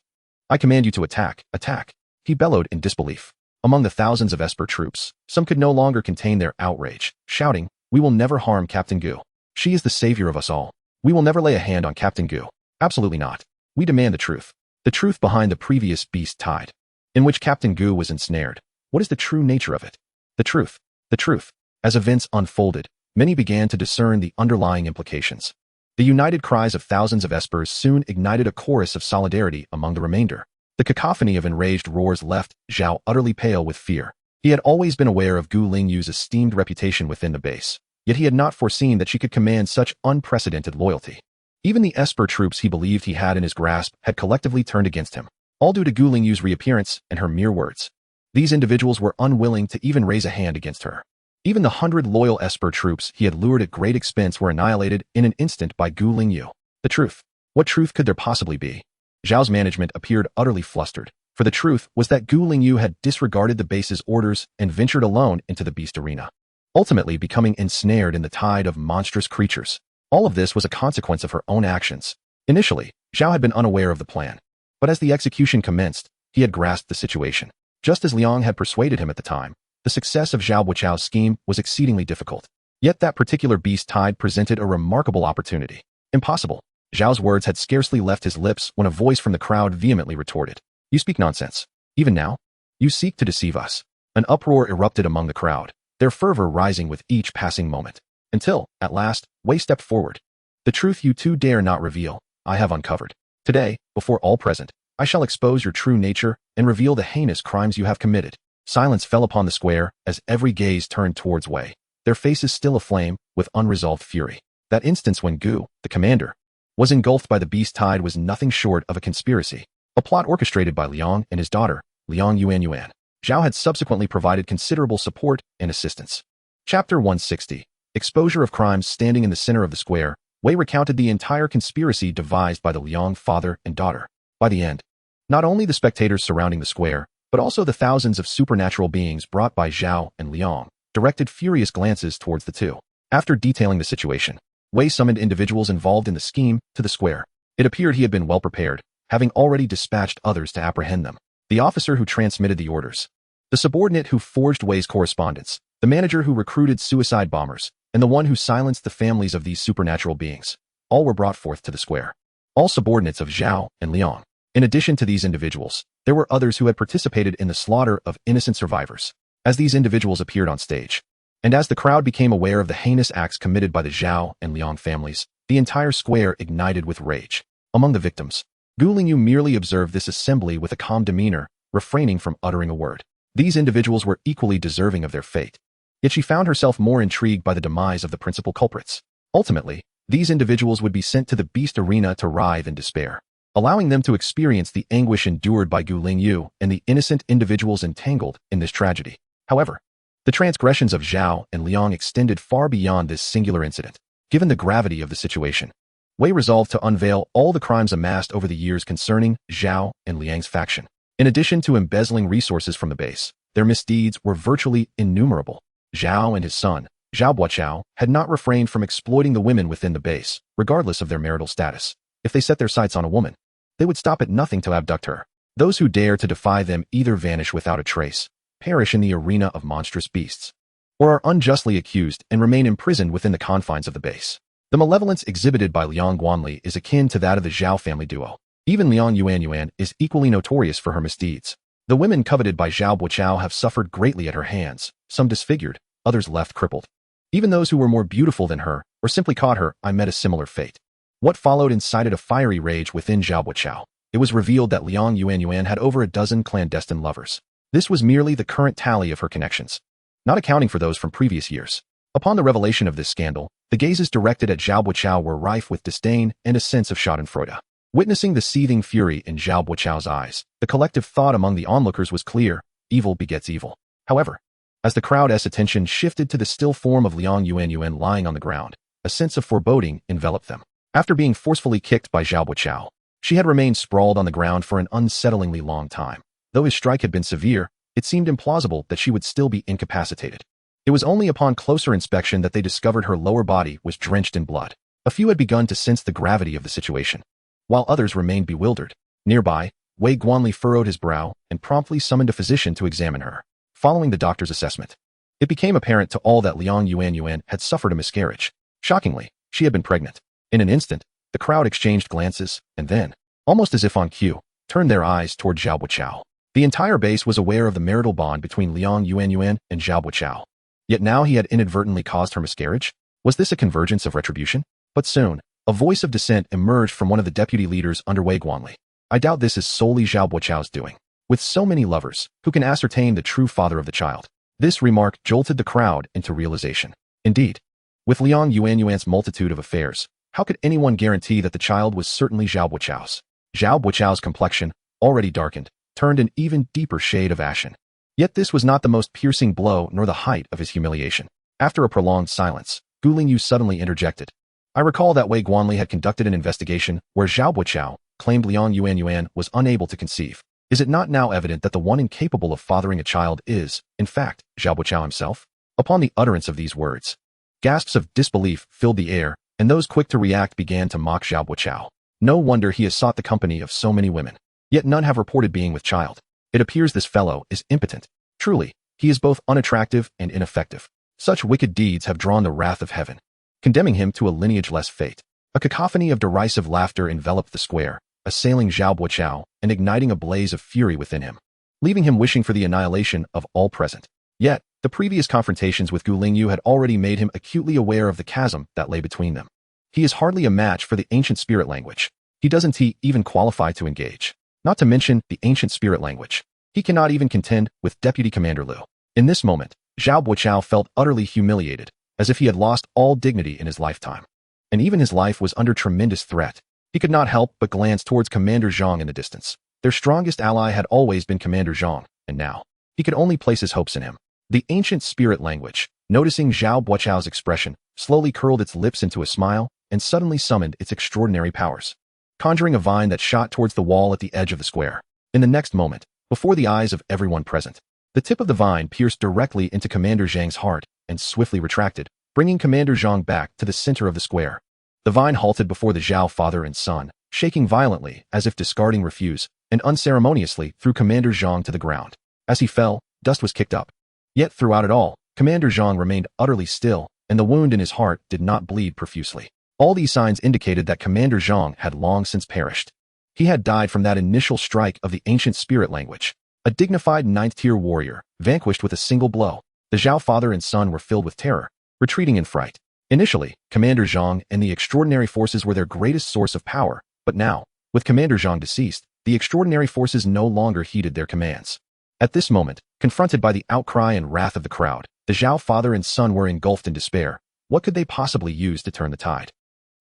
I command you to attack, attack, he bellowed in disbelief. Among the thousands of Esper troops, some could no longer contain their outrage, shouting, we will never harm Captain Gu. She is the savior of us all. We will never lay a hand on Captain Gu. Absolutely not. We demand the truth. The truth behind the previous beast tide, in which Captain Gu was ensnared. What is the true nature of it? The truth. The truth. As events unfolded, many began to discern the underlying implications. The united cries of thousands of Espers soon ignited a chorus of solidarity among the remainder. The cacophony of enraged roars left Zhao utterly pale with fear. He had always been aware of Gu Lingyu's esteemed reputation within the base, yet he had not foreseen that she could command such unprecedented loyalty. Even the Esper troops he believed he had in his grasp had collectively turned against him, all due to Gu Lingyu's reappearance and her mere words. These individuals were unwilling to even raise a hand against her. Even the 100 loyal Esper troops he had lured at great expense were annihilated in an instant by Gu Lingyu. The truth. What truth could there possibly be? Zhao's management appeared utterly flustered, for the truth was that Gu Lingyu had disregarded the base's orders and ventured alone into the beast arena, ultimately becoming ensnared in the tide of monstrous creatures. All of this was a consequence of her own actions. Initially, Zhao had been unaware of the plan, but as the execution commenced, he had grasped the situation. Just as Liang had persuaded him at the time, the success of Zhao Buqiao's scheme was exceedingly difficult. Yet that particular beast tide presented a remarkable opportunity. Impossible. Zhao's words had scarcely left his lips when a voice from the crowd vehemently retorted. You speak nonsense. Even now? You seek to deceive us. An uproar erupted among the crowd, their fervor rising with each passing moment. Until, at last, Wei stepped forward. The truth you two dare not reveal, I have uncovered. Today, before all present, I shall expose your true nature and reveal the heinous crimes you have committed. Silence fell upon the square as every gaze turned towards Wei, their faces still aflame with unresolved fury. That instance when Gu, the commander, was engulfed by the beast tide was nothing short of a conspiracy, a plot orchestrated by Liang and his daughter, Liang Yuanyuan. Zhao had subsequently provided considerable support and assistance. Chapter 160. Exposure of crimes. Standing in the center of the square, Wei recounted the entire conspiracy devised by the Liang father and daughter. By the end, not only the spectators surrounding the square, but also the thousands of supernatural beings brought by Zhao and Liang directed furious glances towards the two. After detailing the situation, Wei summoned individuals involved in the scheme to the square. It appeared he had been well prepared, having already dispatched others to apprehend them. The officer who transmitted the orders, the subordinate who forged Wei's correspondence, the manager who recruited suicide bombers, and the one who silenced the families of these supernatural beings, all were brought forth to the square. All subordinates of Zhao and Liang. In addition to these individuals, there were others who had participated in the slaughter of innocent survivors. As these individuals appeared on stage, and as the crowd became aware of the heinous acts committed by the Zhao and Liang families, the entire square ignited with rage. Among the victims, Gu Lingyu merely observed this assembly with a calm demeanor, refraining from uttering a word. These individuals were equally deserving of their fate. Yet she found herself more intrigued by the demise of the principal culprits. Ultimately, these individuals would be sent to the beast arena to writhe in despair, allowing them to experience the anguish endured by Gu Lingyu and the innocent individuals entangled in this tragedy. However, the transgressions of Zhao and Liang extended far beyond this singular incident. Given the gravity of the situation, Wei resolved to unveil all the crimes amassed over the years concerning Zhao and Liang's faction. In addition to embezzling resources from the base, their misdeeds were virtually innumerable. Zhao and his son, Zhao Buochao, had not refrained from exploiting the women within the base, regardless of their marital status. If they set their sights on a woman, they would stop at nothing to abduct her. Those who dare to defy them either vanish without a trace, perish in the arena of monstrous beasts, or are unjustly accused and remain imprisoned within the confines of the base. The malevolence exhibited by Liang Guanli is akin to that of the Zhao family duo. Even Liang Yuanyuan is equally notorious for her misdeeds. The women coveted by Zhao Buochao have suffered greatly at her hands, some disfigured, others left crippled. Even those who were more beautiful than her, or simply caught her, met a similar fate. What followed incited a fiery rage within Zhao Buochao. It was revealed that Liang Yuanyuan had over a dozen clandestine lovers. This was merely the current tally of her connections, not accounting for those from previous years. Upon the revelation of this scandal, the gazes directed at Zhao Buochao were rife with disdain and a sense of schadenfreude. Witnessing the seething fury in Zhao Buochao's eyes, the collective thought among the onlookers was clear: evil begets evil. However, as the crowd's attention shifted to the still form of Liang Yuanyuan lying on the ground, a sense of foreboding enveloped them. After being forcefully kicked by Zhao Buochao, she had remained sprawled on the ground for an unsettlingly long time. Though his strike had been severe, it seemed implausible that she would still be incapacitated. It was only upon closer inspection that they discovered her lower body was drenched in blood. A few had begun to sense the gravity of the situation, while others remained bewildered. Nearby, Wei Guanli furrowed his brow and promptly summoned a physician to examine her. Following the doctor's assessment, it became apparent to all that Liang Yuanyuan had suffered a miscarriage. Shockingly, she had been pregnant. In an instant, the crowd exchanged glances, and then, almost as if on cue, turned their eyes toward Zhao Buochao. The entire base was aware of the marital bond between Liang Yuanyuan and Zhao Buochao. Yet now he had inadvertently caused her miscarriage? Was this a convergence of retribution? But soon, a voice of dissent emerged from one of the deputy leaders under Wei Guanli. I doubt this is solely Zhao Buochao's doing. With so many lovers, who can ascertain the true father of the child? This remark jolted the crowd into realization. Indeed, with Liang Yuanyuan's multitude of affairs, how could anyone guarantee that the child was certainly Zhao Buochao's? Zhao Buochao's complexion, already darkened, turned an even deeper shade of ashen. Yet this was not the most piercing blow nor the height of his humiliation. After a prolonged silence, Gu Lingyu suddenly interjected. I recall that Wei Guanli had conducted an investigation where Zhao Buochao claimed Liang Yuanyuan was unable to conceive. Is it not now evident that the one incapable of fathering a child is, in fact, Zhao Buochao himself? Upon the utterance of these words, gasps of disbelief filled the air, and those quick to react began to mock Zhao Buochao. No wonder he has sought the company of so many women. Yet none have reported being with child. It appears this fellow is impotent. Truly, he is both unattractive and ineffective. Such wicked deeds have drawn the wrath of heaven, condemning him to a lineage-less fate. A cacophony of derisive laughter enveloped the square, assailing Zhao Buochao and igniting a blaze of fury within him, leaving him wishing for the annihilation of all present. Yet, the previous confrontations with Gu Lingyu had already made him acutely aware of the chasm that lay between them. He is hardly a match for the ancient spirit language. He doesn't even qualify to engage. not to mention the ancient spirit language. He cannot even contend with Deputy Commander Liu. In this moment, Zhao Buochao felt utterly humiliated, as if he had lost all dignity in his lifetime. And even his life was under tremendous threat. He could not help but glance towards Commander Zhang in the distance. Their strongest ally had always been Commander Zhang, and now, he could only place his hopes in him. The ancient spirit language, noticing Zhao Buochao's expression, slowly curled its lips into a smile and suddenly summoned its extraordinary powers, conjuring a vine that shot towards the wall at the edge of the square. In the next moment, before the eyes of everyone present, the tip of the vine pierced directly into Commander Zhang's heart and swiftly retracted, bringing Commander Zhang back to the center of the square. The vine halted before the Zhao father and son, shaking violently as if discarding refuse, and unceremoniously threw Commander Zhang to the ground. As he fell, dust was kicked up. Yet throughout it all, Commander Zhang remained utterly still, and the wound in his heart did not bleed profusely. All these signs indicated that Commander Zhang had long since perished. He had died from that initial strike of the ancient spirit language. A dignified 9th-tier warrior, vanquished with a single blow. The Zhao father and son were filled with terror, retreating in fright. Initially, Commander Zhang and the extraordinary forces were their greatest source of power, but now, with Commander Zhang deceased, the extraordinary forces no longer heeded their commands. At this moment, confronted by the outcry and wrath of the crowd, the Zhao father and son were engulfed in despair. What could they possibly use to turn the tide?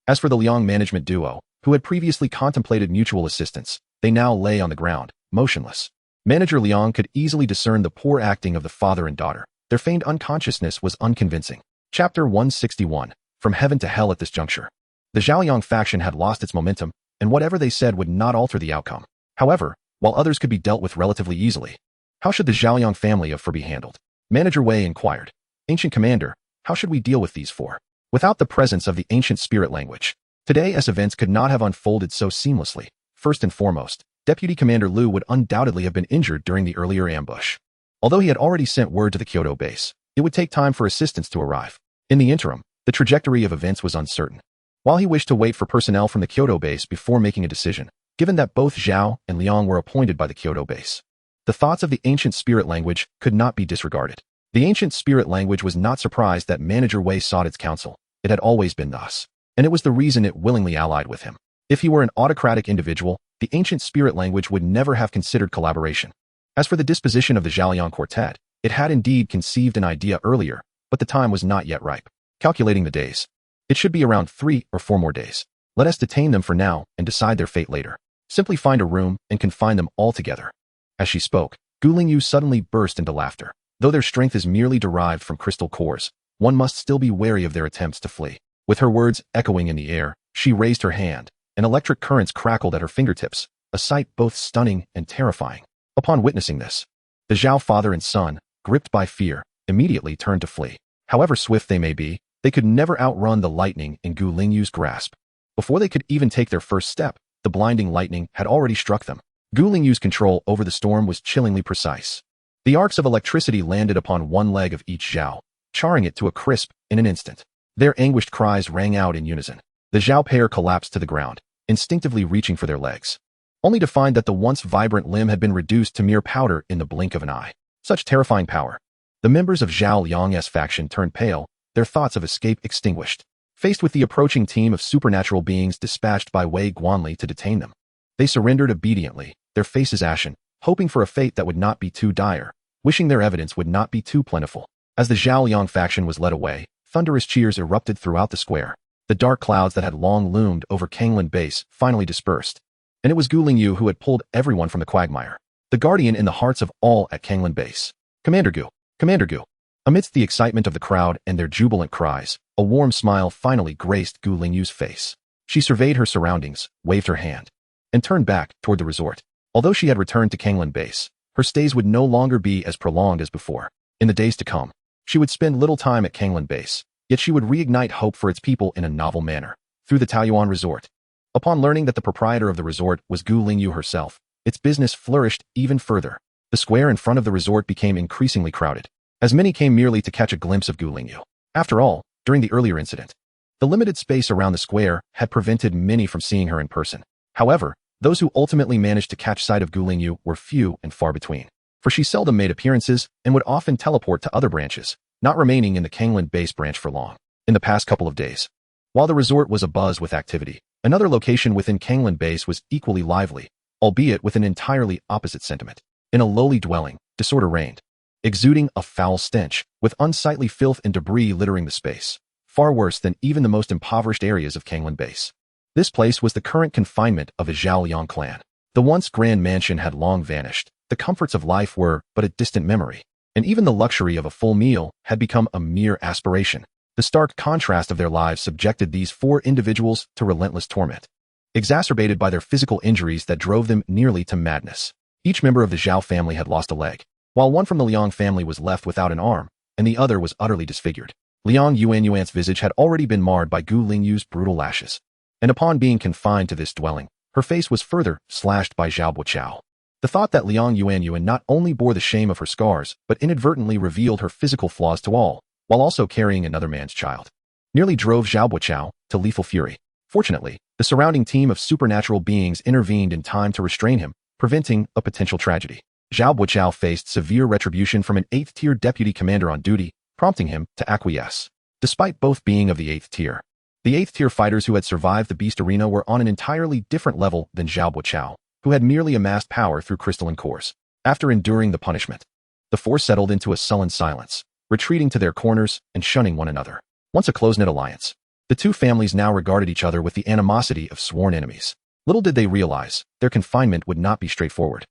As for the Liang management duo, who had previously contemplated mutual assistance, they now lay on the ground, motionless. Manager Liang could easily discern the poor acting of the father and daughter. Their feigned unconsciousness was unconvincing. Chapter 161. From Heaven to Hell. At this juncture, the Zhaoyang faction had lost its momentum, and whatever they said would not alter the outcome. However, while others could be dealt with relatively easily, how should the Zhaoyang family of four be handled? Manager Wei inquired. Ancient Commander, how should we deal with these four? Without the presence of the ancient spirit language, today's events could not have unfolded so seamlessly. First and foremost, Deputy Commander Liu would undoubtedly have been injured during the earlier ambush. Although he had already sent word to the Kyoto base, it would take time for assistance to arrive. In the interim, the trajectory of events was uncertain. While he wished to wait for personnel from the Kyoto base before making a decision, given that both Zhao and Liang were appointed by the Kyoto base, the thoughts of the ancient spirit language could not be disregarded. The ancient spirit language was not surprised that Manager Wei sought its counsel. It had always been thus, and it was the reason it willingly allied with him. If he were an autocratic individual, the ancient spirit language would never have considered collaboration. As for the disposition of the Zhaoyang quartet, it had indeed conceived an idea earlier, but the time was not yet ripe. Calculating the days, it should be around 3 or 4 more days. Let us detain them for now and decide their fate later. Simply find a room and confine them all together. As she spoke, Gu Lingyu suddenly burst into laughter. Though their strength is merely derived from crystal cores, one must still be wary of their attempts to flee. With her words echoing in the air, she raised her hand, and electric currents crackled at her fingertips, a sight both stunning and terrifying. Upon witnessing this, the Zhao father and son, gripped by fear, immediately turned to flee. However swift they may be, they could never outrun the lightning in Gu Lingyu's grasp. Before they could even take their first step, the blinding lightning had already struck them. Gu Lingyu's control over the storm was chillingly precise. The arcs of electricity landed upon one leg of each Zhao, charring it to a crisp in an instant. Their anguished cries rang out in unison. The Zhao pair collapsed to the ground, instinctively reaching for their legs, only to find that the once vibrant limb had been reduced to mere powder in the blink of an eye. Such terrifying power. The members of Zhao Liang's faction turned pale, their thoughts of escape extinguished. Faced with the approaching team of supernatural beings dispatched by Wei Guanli to detain them, they surrendered obediently, their faces ashen, hoping for a fate that would not be too dire, wishing their evidence would not be too plentiful. As the Zhao Liang faction was led away, thunderous cheers erupted throughout the square. The dark clouds that had long loomed over Kanglan base finally dispersed, and it was Gu Lingyu who had pulled everyone from the quagmire, the guardian in the hearts of all at Kanglan base. Commander Gu! Commander Gu! Amidst the excitement of the crowd and their jubilant cries, a warm smile finally graced Gu Lingyu's face. She surveyed her surroundings, waved her hand, and turned back toward the resort. Although she had returned to Kanglan base, her stays would no longer be as prolonged as before. In the days to come, she would spend little time at Kanglan base, yet she would reignite hope for its people in a novel manner, through the Taoyuan resort. Upon learning that the proprietor of the resort was Gu Lingyu herself, its business flourished even further. The square in front of the resort became increasingly crowded, as many came merely to catch a glimpse of Gu Lingyu. After all, during the earlier incident, the limited space around the square had prevented many from seeing her in person. However, those who ultimately managed to catch sight of Gu Lingyu were few and far between, for she seldom made appearances and would often teleport to other branches, not remaining in the Kanglan base branch for long. In the past couple of days, while the resort was abuzz with activity, another location within Kanglan base was equally lively. albeit with an entirely opposite sentiment. In a lowly dwelling, disorder reigned, exuding a foul stench, with unsightly filth and debris littering the space, far worse than even the most impoverished areas of Kanglan Base. This place was the current confinement of a Zhao Liang clan. The once grand mansion had long vanished, the comforts of life were but a distant memory, and even the luxury of a full meal had become a mere aspiration. The stark contrast of their lives subjected these four individuals to relentless torment, exacerbated by their physical injuries that drove them nearly to madness. Each member of the Zhao family had lost a leg, while one from the Liang family was left without an arm, and the other was utterly disfigured. Liang Yuanyuan's visage had already been marred by Gu Lingyu's brutal lashes, and upon being confined to this dwelling, her face was further slashed by Zhao Buochao. The thought that Liang Yuanyuan not only bore the shame of her scars, but inadvertently revealed her physical flaws to all, while also carrying another man's child, nearly drove Zhao Buochao to lethal fury. Fortunately, the surrounding team of supernatural beings intervened in time to restrain him, preventing a potential tragedy. Zhao Buochao faced severe retribution from an 8th-tier deputy commander on duty, prompting him to acquiesce. Despite both being of the 8th tier, the 8th-tier fighters who had survived the Beast Arena were on an entirely different level than Zhao Buochao, who had merely amassed power through crystalline cores. After enduring the punishment, the four settled into a sullen silence, retreating to their corners and shunning one another. Once a close-knit alliance, the two families now regarded each other with the animosity of sworn enemies. Little did they realize, their confinement would not be straightforward.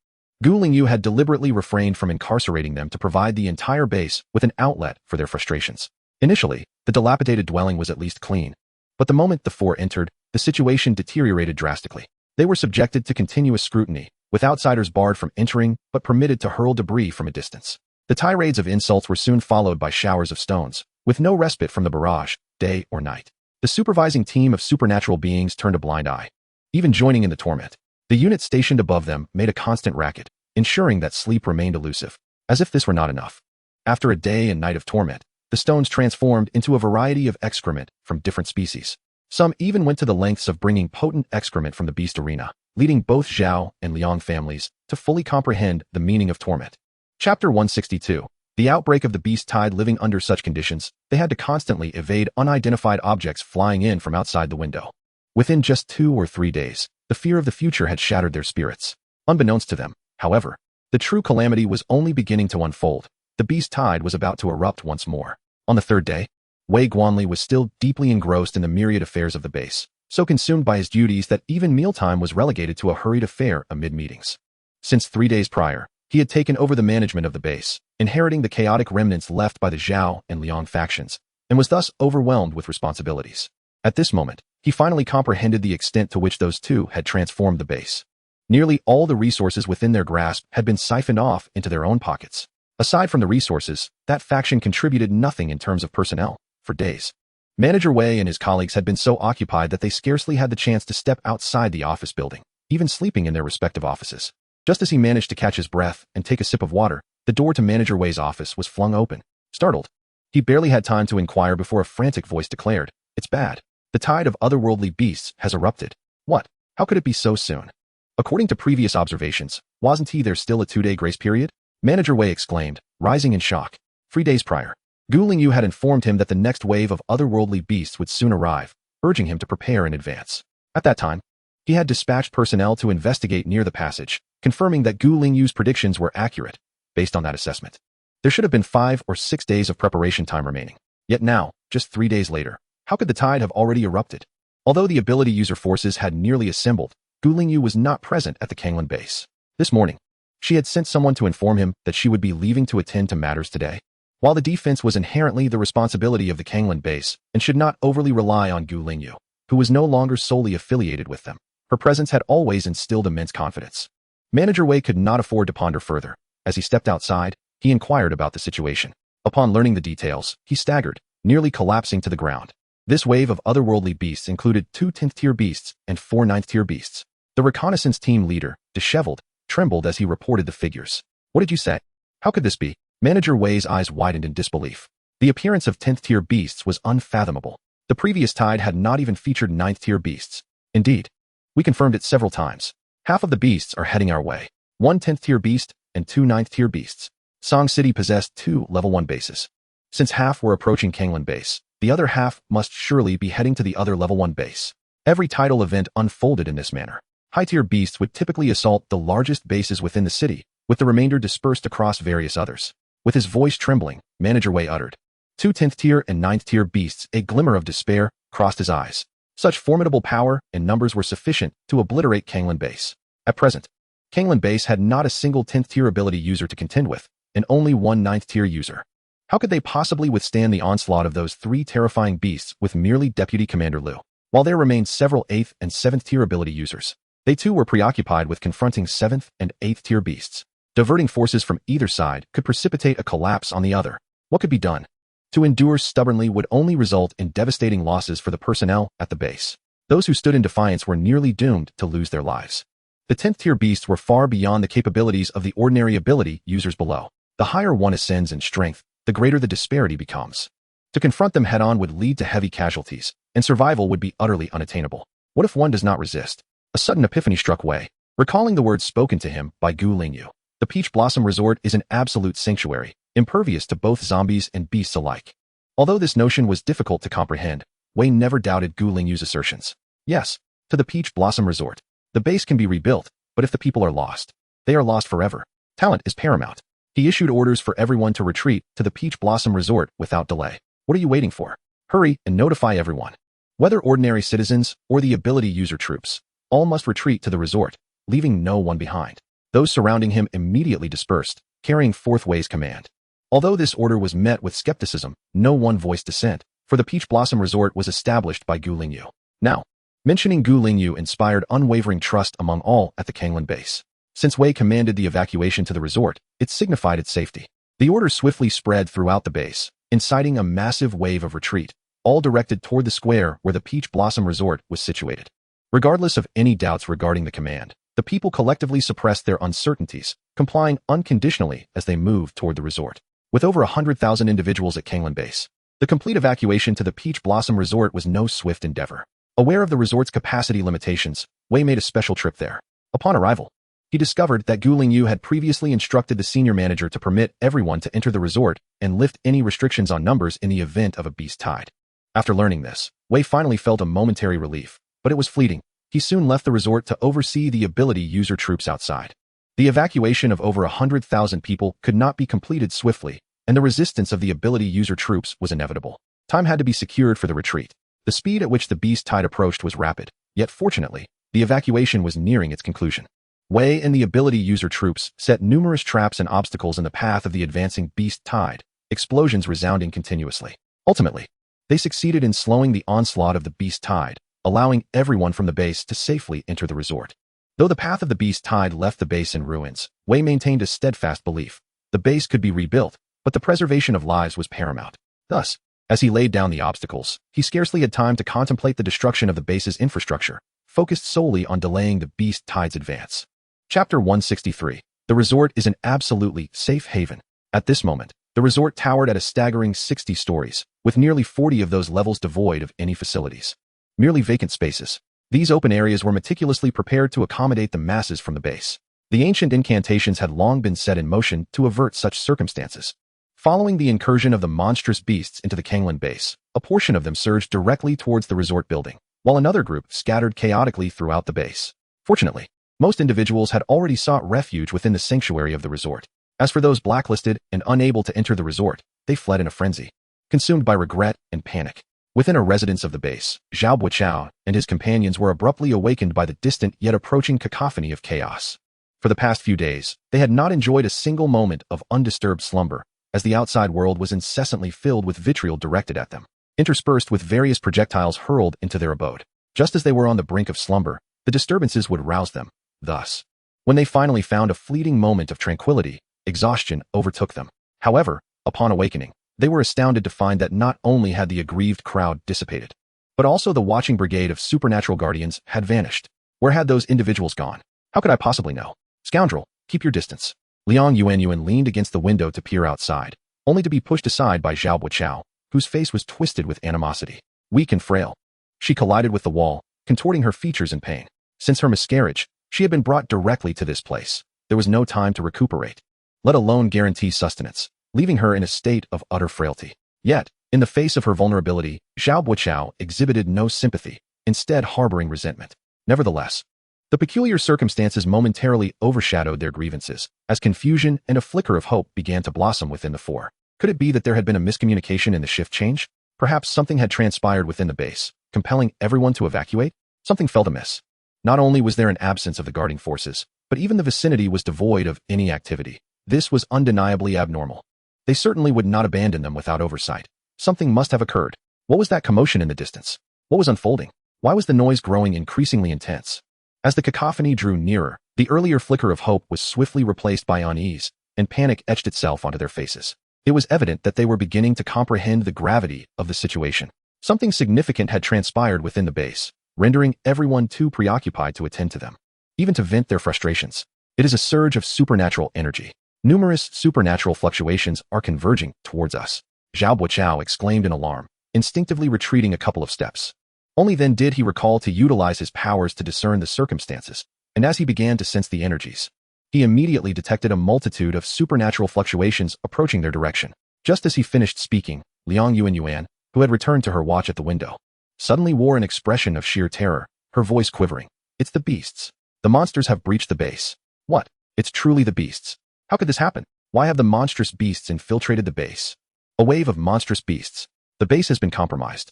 Gu Lingyu had deliberately refrained from incarcerating them to provide the entire base with an outlet for their frustrations. Initially, the dilapidated dwelling was at least clean, but the moment the four entered, the situation deteriorated drastically. They were subjected to continuous scrutiny, with outsiders barred from entering but permitted to hurl debris from a distance. The tirades of insults were soon followed by showers of stones, with no respite from the barrage, day or night. The supervising team of supernatural beings turned a blind eye, even joining in the torment. The unit stationed above them made a constant racket, ensuring that sleep remained elusive. As if this were not enough, after a day and night of torment, the stones transformed into a variety of excrement from different species. Some even went to the lengths of bringing potent excrement from the Beast Arena, leading both Zhao and Liang families to fully comprehend the meaning of torment. Chapter 162. The outbreak of the beast tide. Living under such conditions, they had to constantly evade unidentified objects flying in from outside the window. Within just 2 or 3 days, the fear of the future had shattered their spirits. Unbeknownst to them, however, the true calamity was only beginning to unfold. The beast tide was about to erupt once more. On the 3rd day, Wei Guanli was still deeply engrossed in the myriad affairs of the base, so consumed by his duties that even mealtime was relegated to a hurried affair amid meetings. Since 3 days prior, he had taken over the management of the base, inheriting the chaotic remnants left by the Zhao and Liang factions, and was thus overwhelmed with responsibilities. At this moment, he finally comprehended the extent to which those two had transformed the base. Nearly all the resources within their grasp had been siphoned off into their own pockets. Aside from the resources, that faction contributed nothing in terms of personnel. For days, Manager Wei and his colleagues had been so occupied that they scarcely had the chance to step outside the office building, even sleeping in their respective offices. Just as he managed to catch his breath and take a sip of water, the door to Manager Wei's office was flung open. Startled, he barely had time to inquire before a frantic voice declared, "It's bad. The tide of otherworldly beasts has erupted." What? How could it be so soon? According to previous observations, wasn't there still a 2-day grace period? Manager Wei exclaimed, rising in shock. 3 days prior, Gu Lingyu had informed him that the next wave of otherworldly beasts would soon arrive, urging him to prepare in advance. At that time, he had dispatched personnel to investigate near the passage, confirming that Gu Lingyu's predictions were accurate. Based on that assessment, there should have been 5 or 6 days of preparation time remaining. Yet now, just 3 days later, how could the tide have already erupted? Although the ability user forces had nearly assembled, Gu Lingyu was not present at the Kanglan base. This morning, she had sent someone to inform him that she would be leaving to attend to matters today. While the defense was inherently the responsibility of the Kanglan base and should not overly rely on Gu Lingyu, who was no longer solely affiliated with them, her presence had always instilled immense confidence. Manager Wei could not afford to ponder further. As he stepped outside, he inquired about the situation. Upon learning the details, he staggered, nearly collapsing to the ground. This wave of otherworldly beasts included 2 10th-tier beasts and 4 9th-tier beasts. The reconnaissance team leader, disheveled, trembled as he reported the figures. What did you say? How could this be? Manager Wei's eyes widened in disbelief. The appearance of 10th-tier beasts was unfathomable. The previous tide had not even featured 9th-tier beasts. Indeed, we confirmed it several times. Half of the beasts are heading our way. 1 10th-tier beast and 2 9th-tier beasts. Song City possessed 2 level 1 bases. Since half were approaching Kanglan base, the other half must surely be heading to the other level 1 base. Every tidal event unfolded in this manner. High-tier beasts would typically assault the largest bases within the city, with the remainder dispersed across various others. With his voice trembling, Manager Wei uttered. 2 10th-tier and 9th-tier beasts, a glimmer of despair, crossed his eyes. Such formidable power and numbers were sufficient to obliterate Kanglan Base. At present, Kanglan Base had not a single 10th-tier ability user to contend with, and only one 9th-tier user. How could they possibly withstand the onslaught of those 3 terrifying beasts with merely Deputy Commander Liu? While there remained several 8th and 7th-tier ability users, they too were preoccupied with confronting 7th and 8th-tier beasts. Diverting forces from either side could precipitate a collapse on the other. What could be done? To endure stubbornly would only result in devastating losses for the personnel at the base. Those who stood in defiance were nearly doomed to lose their lives. The 10th-tier beasts were far beyond the capabilities of the ordinary ability users below. The higher one ascends in strength, the greater the disparity becomes. To confront them head-on would lead to heavy casualties, and survival would be utterly unattainable. What if one does not resist? A sudden epiphany struck Wei, recalling the words spoken to him by Gu Lingyu. The Peach Blossom Resort is an absolute sanctuary, impervious to both zombies and beasts alike. Although this notion was difficult to comprehend, Wei never doubted Gu Lingyu's assertions. Yes, to the Peach Blossom Resort. The base can be rebuilt, but if the people are lost, they are lost forever. Talent is paramount. He issued orders for everyone to retreat to the Peach Blossom Resort without delay. What are you waiting for? Hurry and notify everyone. Whether ordinary citizens or the ability user troops, all must retreat to the resort, leaving no one behind. Those surrounding him immediately dispersed, carrying forth Wei's command. Although this order was met with skepticism, no one voiced dissent, for the Peach Blossom Resort was established by Gu Lingyu. Now, mentioning Gu Lingyu inspired unwavering trust among all at the Kanglan base. Since Wei commanded the evacuation to the resort, it signified its safety. The order swiftly spread throughout the base, inciting a massive wave of retreat, all directed toward the square where the Peach Blossom Resort was situated. Regardless of any doubts regarding the command, the people collectively suppressed their uncertainties, complying unconditionally as they moved toward the resort. With over 100,000 individuals at Kanglan base, the complete evacuation to the Peach Blossom Resort was no swift endeavor. Aware of the resort's capacity limitations, Wei made a special trip there. Upon arrival, he discovered that Gu Lingyu had previously instructed the senior manager to permit everyone to enter the resort and lift any restrictions on numbers in the event of a beast tide. After learning this, Wei finally felt a momentary relief, but it was fleeting. He soon left the resort to oversee the ability user troops outside. The evacuation of over 100,000 people could not be completed swiftly, and the resistance of the ability user troops was inevitable. Time had to be secured for the retreat. The speed at which the beast tide approached was rapid, yet fortunately, the evacuation was nearing its conclusion. Wei and the ability user troops set numerous traps and obstacles in the path of the advancing beast tide, explosions resounding continuously. Ultimately, they succeeded in slowing the onslaught of the beast tide, allowing everyone from the base to safely enter the resort. Though the path of the beast tide left the base in ruins, Wei maintained a steadfast belief. The base could be rebuilt, but the preservation of lives was paramount. Thus, as he laid down the obstacles, he scarcely had time to contemplate the destruction of the base's infrastructure, focused solely on delaying the beast tide's advance. Chapter 163. The resort is an absolutely safe haven. At this moment, the resort towered at a staggering 60 stories, with nearly 40 of those levels devoid of any facilities. Merely vacant spaces. These open areas were meticulously prepared to accommodate the masses from the base. The ancient incantations had long been set in motion to avert such circumstances. Following the incursion of the monstrous beasts into the Kanglan base, a portion of them surged directly towards the resort building, while another group scattered chaotically throughout the base. Fortunately, most individuals had already sought refuge within the sanctuary of the resort. As for those blacklisted and unable to enter the resort, they fled in a frenzy, consumed by regret and panic. Within a residence of the base, Zhao Buqiao and his companions were abruptly awakened by the distant yet approaching cacophony of chaos. For the past few days, they had not enjoyed a single moment of undisturbed slumber, as the outside world was incessantly filled with vitriol directed at them, interspersed with various projectiles hurled into their abode. Just as they were on the brink of slumber, the disturbances would rouse them. Thus, when they finally found a fleeting moment of tranquility, exhaustion overtook them. However, upon awakening, they were astounded to find that not only had the aggrieved crowd dissipated, but also the watching brigade of supernatural guardians had vanished. Where had those individuals gone? How could I possibly know? Scoundrel, keep your distance. Liang Yuanyuan leaned against the window to peer outside, only to be pushed aside by Zhao Buqiao, whose face was twisted with animosity. Weak and frail, she collided with the wall, contorting her features in pain. Since her miscarriage, she had been brought directly to this place. There was no time to recuperate, let alone guarantee sustenance, leaving her in a state of utter frailty. Yet, in the face of her vulnerability, Zhao Buqiao exhibited no sympathy, instead harboring resentment. Nevertheless, The peculiar circumstances momentarily overshadowed their grievances, as confusion and a flicker of hope began to blossom within the four. Could it be that there had been a miscommunication in the shift change? Perhaps something had transpired within the base, compelling everyone to evacuate? Something felt amiss. Not only was there an absence of the guarding forces, but even the vicinity was devoid of any activity. This was undeniably abnormal. They certainly would not abandon them without oversight. Something must have occurred. What was that commotion in the distance? What was unfolding? Why was the noise growing increasingly intense? As the cacophony drew nearer, the earlier flicker of hope was swiftly replaced by unease, and panic etched itself onto their faces. It was evident that they were beginning to comprehend the gravity of the situation. Something significant had transpired within the base, rendering everyone too preoccupied to attend to them, even to vent their frustrations. It is a surge of supernatural energy. Numerous supernatural fluctuations are converging towards us. Zhao Buochao exclaimed in alarm, instinctively retreating a couple of steps. Only then did he recall to utilize his powers to discern the circumstances, and as he began to sense the energies, he immediately detected a multitude of supernatural fluctuations approaching their direction. Just as he finished speaking, Liang Yuan, who had returned to her watch at the window, suddenly wore an expression of sheer terror, her voice quivering. It's the beasts. The monsters have breached the base. What? It's truly the beasts. How could this happen? Why have the monstrous beasts infiltrated the base? A wave of monstrous beasts. The base has been compromised.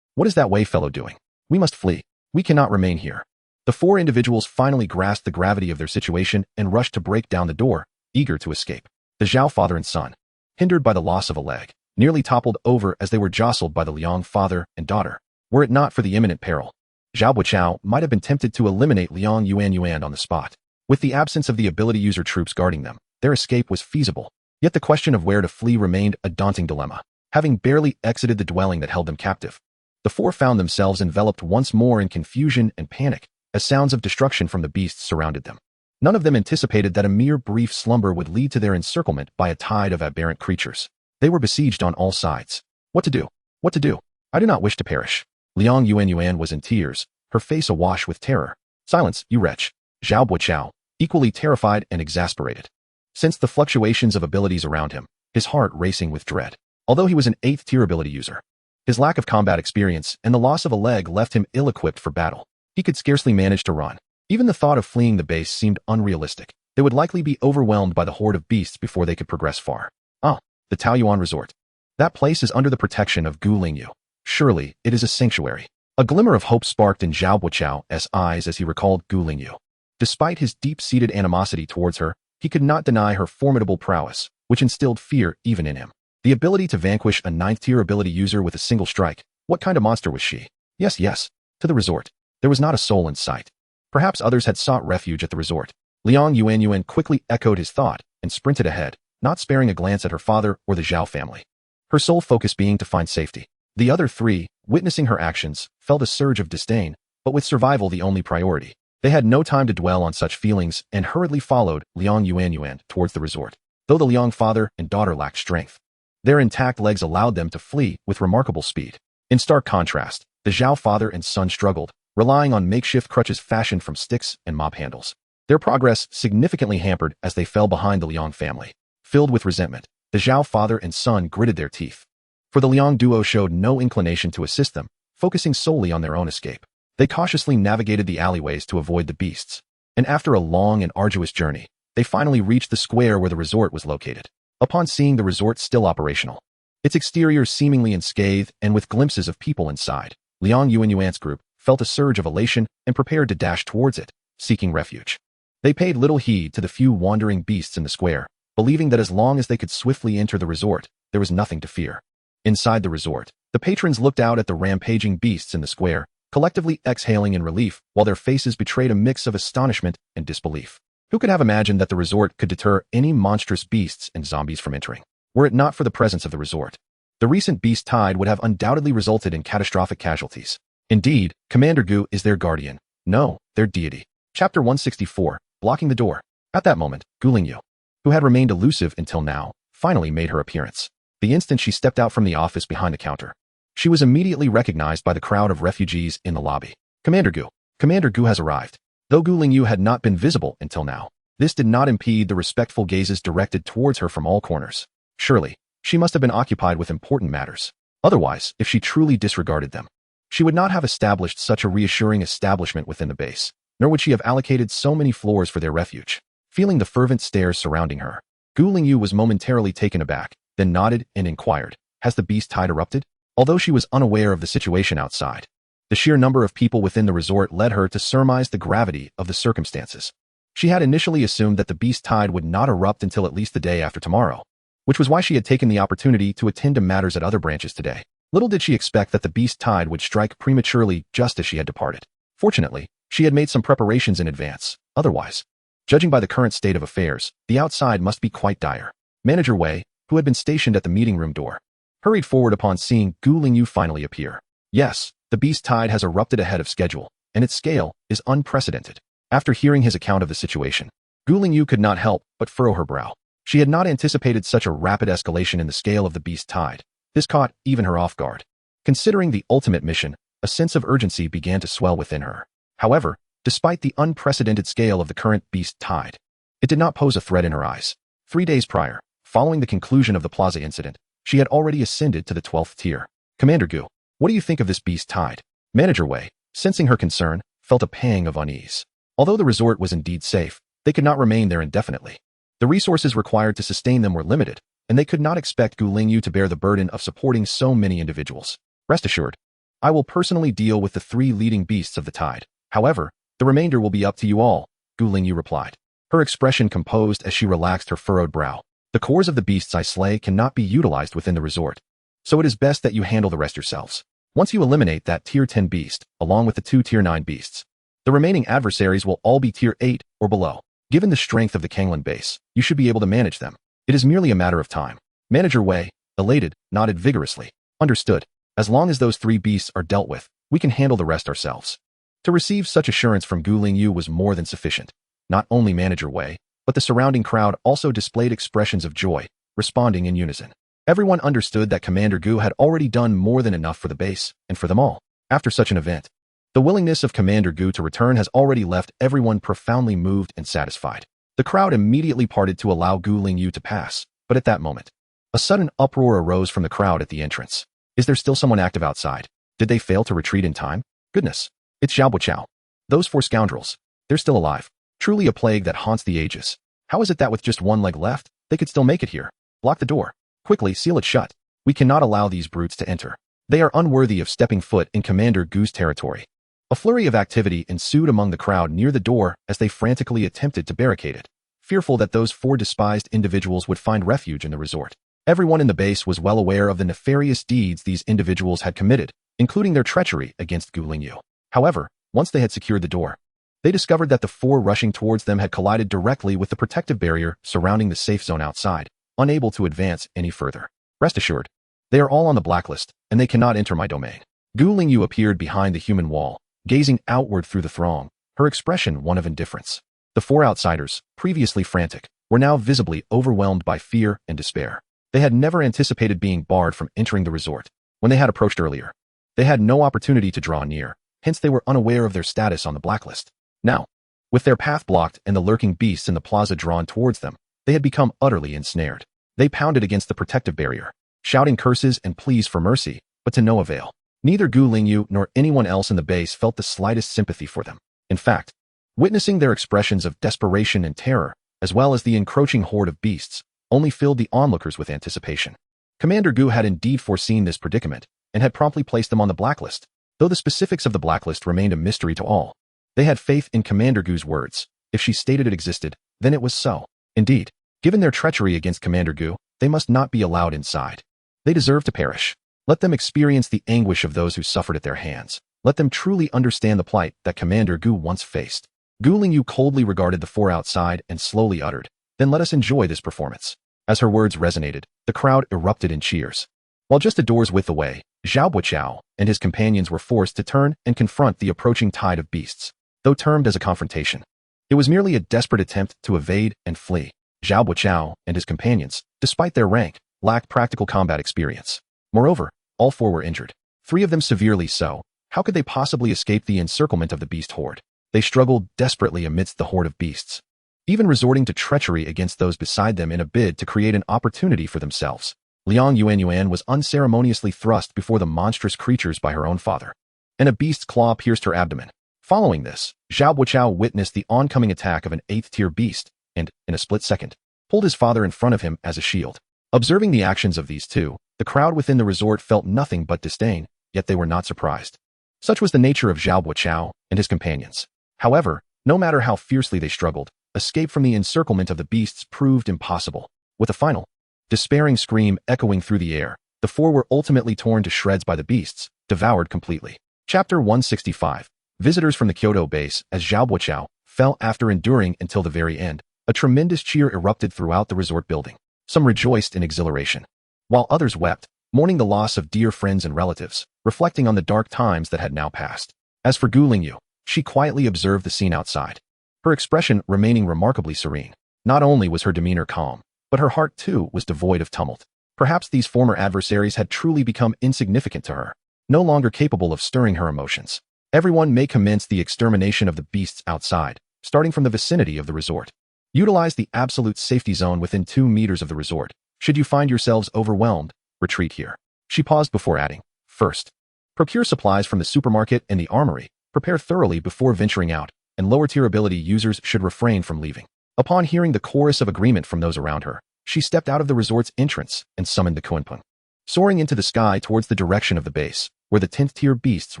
What is that wave fellow doing? We must flee. We cannot remain here. The four individuals finally grasped the gravity of their situation and rushed to break down the door, eager to escape. The Zhao father and son, hindered by the loss of a leg, nearly toppled over as they were jostled by the Liang father and daughter. Were it not for the imminent peril, Zhao Buochao might have been tempted to eliminate Liang Yuan on the spot. With the absence of the ability user troops guarding them, their escape was feasible. Yet the question of where to flee remained a daunting dilemma. Having barely exited the dwelling that held them captive, the four found themselves enveloped once more in confusion and panic, as sounds of destruction from the beasts surrounded them. None of them anticipated that a mere brief slumber would lead to their encirclement by a tide of aberrant creatures. They were besieged on all sides. What to do? What to do? I do not wish to perish. Liang Yuan was in tears, her face awash with terror. Silence, you wretch. Zhao Buochao, equally terrified and exasperated, sensed the fluctuations of abilities around him, his heart racing with dread. Although he was an 8th tier ability user, his lack of combat experience and the loss of a leg left him ill-equipped for battle. He could scarcely manage to run. Even the thought of fleeing the base seemed unrealistic. They would likely be overwhelmed by the horde of beasts before they could progress far. Ah, the Taoyuan Resort. That place is under the protection of Lingyu. Surely, it is a sanctuary. A glimmer of hope sparked in Zhao Buochao's eyes as he recalled Lingyu. Despite his deep-seated animosity towards her, he could not deny her formidable prowess, which instilled fear even in him. The ability to vanquish a 9th-tier ability user with a single strike. What kind of monster was she? Yes, to the resort. There was not a soul in sight. Perhaps others had sought refuge at the resort. Liang Yuan quickly echoed his thought and sprinted ahead, not sparing a glance at her father or the Zhao family, her sole focus being to find safety. The other three, witnessing her actions, felt a surge of disdain, but with survival the only priority. They had no time to dwell on such feelings and hurriedly followed Liang Yuan towards the resort. Though the Liang father and daughter lacked strength, their intact legs allowed them to flee with remarkable speed. In stark contrast, the Zhao father and son struggled, relying on makeshift crutches fashioned from sticks and mop handles. Their progress significantly hampered as they fell behind the Liang family. Filled with resentment, the Zhao father and son gritted their teeth. For the Liang duo showed no inclination to assist them, focusing solely on their own escape. They cautiously navigated the alleyways to avoid the beasts, and after a long and arduous journey, they finally reached the square where the resort was located. Upon seeing the resort still operational, its exterior seemingly unscathed and with glimpses of people inside, Liang Yuan's group felt a surge of elation and prepared to dash towards it, seeking refuge. They paid little heed to the few wandering beasts in the square, believing that as long as they could swiftly enter the resort, there was nothing to fear. Inside the resort, the patrons looked out at the rampaging beasts in the square, collectively exhaling in relief while their faces betrayed a mix of astonishment and disbelief. Who could have imagined that the resort could deter any monstrous beasts and zombies from entering? Were it not for the presence of the resort, the recent beast tide would have undoubtedly resulted in catastrophic casualties. Indeed, Commander Gu is their guardian. No, their deity. Chapter 164, Blocking the Door. At that moment, Lingyu, who had remained elusive until now, finally made her appearance. The instant she stepped out from the office behind the counter, she was immediately recognized by the crowd of refugees in the lobby. Commander Gu has arrived. Though Lingyu had not been visible until now, this did not impede the respectful gazes directed towards her from all corners. Surely, she must have been occupied with important matters. Otherwise, if she truly disregarded them, she would not have established such a reassuring establishment within the base. nor would she have allocated so many floors for their refuge. Feeling the fervent stares surrounding her, Gu Lingyu was momentarily taken aback, then nodded and inquired, "Has the beast tide erupted?" Although she was unaware of the situation outside, the sheer number of people within the resort led her to surmise the gravity of the circumstances. She had initially assumed that the beast tide would not erupt until at least the day after tomorrow, which was why she had taken the opportunity to attend to matters at other branches today. Little did she expect that the beast tide would strike prematurely just as she had departed. Fortunately, she had made some preparations in advance. Otherwise, judging by the current state of affairs, the outside must be quite dire. Manager Wei, who had been stationed at the meeting room door, hurried forward upon seeing Gu Lingyu finally appear. Yes, the beast tide has erupted ahead of schedule, and its scale is unprecedented. After hearing his account of the situation, Gu Lingyu could not help but furrow her brow. She had not anticipated such a rapid escalation in the scale of the beast tide. This caught even her off guard. Considering the ultimate mission, a sense of urgency began to swell within her. However, despite the unprecedented scale of the current beast tide, it did not pose a threat in her eyes. 3 days prior, following the conclusion of the plaza incident, she had already ascended to the 12th tier. "Commander Gu, what do you think of this beast tide?" Manager Wei, sensing her concern, felt a pang of unease. Although the resort was indeed safe, they could not remain there indefinitely. The resources required to sustain them were limited, and they could not expect Gu Lingyu to bear the burden of supporting so many individuals. "Rest assured, I will personally deal with the 3 leading beasts of the tide. However, the remainder will be up to you all," Gu Lingyu replied, her expression composed as she relaxed her furrowed brow. "The cores of the beasts I slay cannot be utilized within the resort, so it is best that you handle the rest yourselves. Once you eliminate that tier 10 beast, along with the 2 tier 9 beasts, the remaining adversaries will all be tier 8 or below. Given the strength of the Kanglan base, you should be able to manage them. It is merely a matter of time." Manager Wei, elated, nodded vigorously. "Understood. As long as those 3 beasts are dealt with, we can handle the rest ourselves." To receive such assurance from Gu Lingyu was more than sufficient. Not only Manager Wei, but the surrounding crowd also displayed expressions of joy, responding in unison. Everyone understood that Commander Gu had already done more than enough for the base, and for them all. After such an event, the willingness of Commander Gu to return has already left everyone profoundly moved and satisfied. The crowd immediately parted to allow Gu Lingyu to pass, but at that moment, a sudden uproar arose from the crowd at the entrance. Is there still someone active outside? Did they fail to retreat in time? Goodness, it's Xiaobo. Those 4 scoundrels, they're still alive. Truly a plague that haunts the ages. How is it that with just 1 leg left, they could still make it here? Block the door. Quickly seal it shut. We cannot allow these brutes to enter. They are unworthy of stepping foot in Commander Gu's territory. A flurry of activity ensued among the crowd near the door as they frantically attempted to barricade it, fearful that those 4 despised individuals would find refuge in the resort. Everyone in the base was well aware of the nefarious deeds these individuals had committed, including their treachery against Gu Lingyu. However, once they had secured the door, they discovered that the 4 rushing towards them had collided directly with the protective barrier surrounding the safe zone outside, unable to advance any further. "Rest assured, they are all on the blacklist, and they cannot enter my domain." Gu Lingyu appeared behind the human wall, gazing outward through the throng, her expression one of indifference. The 4 outsiders, previously frantic, were now visibly overwhelmed by fear and despair. They had never anticipated being barred from entering the resort. When they had approached earlier, they had no opportunity to draw near, hence they were unaware of their status on the blacklist. Now, with their path blocked and the lurking beasts in the plaza drawn towards them, they had become utterly ensnared. They pounded against the protective barrier, shouting curses and pleas for mercy, but to no avail. Neither Gu Lingyu nor anyone else in the base felt the slightest sympathy for them. In fact, witnessing their expressions of desperation and terror, as well as the encroaching horde of beasts, only filled the onlookers with anticipation. Commander Gu had indeed foreseen this predicament, and had promptly placed them on the blacklist, though the specifics of the blacklist remained a mystery to all. They had faith in Commander Gu's words. If she stated it existed, then it was so. Indeed, given their treachery against Commander Gu, they must not be allowed inside. They deserve to perish. Let them experience the anguish of those who suffered at their hands. Let them truly understand the plight that Commander Gu once faced. Gu Lingyu coldly regarded the 4 outside and slowly uttered, "Then let us enjoy this performance." As her words resonated, the crowd erupted in cheers. While just a door's width away, Xiaobo and his companions were forced to turn and confront the approaching tide of beasts. Though termed as a confrontation, it was merely a desperate attempt to evade and flee. Xiaobo and his companions, despite their rank, lacked practical combat experience. Moreover, all 4 were injured, 3 of them severely so. How could they possibly escape the encirclement of the beast horde? They struggled desperately amidst the horde of beasts, even resorting to treachery against those beside them in a bid to create an opportunity for themselves. Liang Yuan was unceremoniously thrust before the monstrous creatures by her own father, and a beast's claw pierced her abdomen. Following this, Zhao Buochao witnessed the oncoming attack of an 8th-tier beast and, in a split second, pulled his father in front of him as a shield. Observing the actions of these two, the crowd within the resort felt nothing but disdain, yet they were not surprised. Such was the nature of Zhao Buochao and his companions. However, no matter how fiercely they struggled, escape from the encirclement of the beasts proved impossible. With a final, despairing scream echoing through the air, the four were ultimately torn to shreds by the beasts, devoured completely. Chapter 165. Visitors from the Kyoto base as Zhao Buochao fell after enduring until the very end. A tremendous cheer erupted throughout the resort building. Some rejoiced in exhilaration, while others wept, mourning the loss of dear friends and relatives, reflecting on the dark times that had now passed. As for Gu Lingyu, she quietly observed the scene outside, her expression remaining remarkably serene. Not only was her demeanor calm, but her heart too was devoid of tumult. Perhaps these former adversaries had truly become insignificant to her, no longer capable of stirring her emotions. Everyone may commence the extermination of the beasts outside, starting from the vicinity of the resort. Utilize the absolute safety zone within 2 meters of the resort. Should you find yourselves overwhelmed, retreat here. She paused before adding, first, procure supplies from the supermarket and the armory, prepare thoroughly before venturing out, and lower-tier ability users should refrain from leaving. Upon hearing the chorus of agreement from those around her, she stepped out of the resort's entrance and summoned the Kunpeng, soaring into the sky towards the direction of the base, where the 10th-tier beasts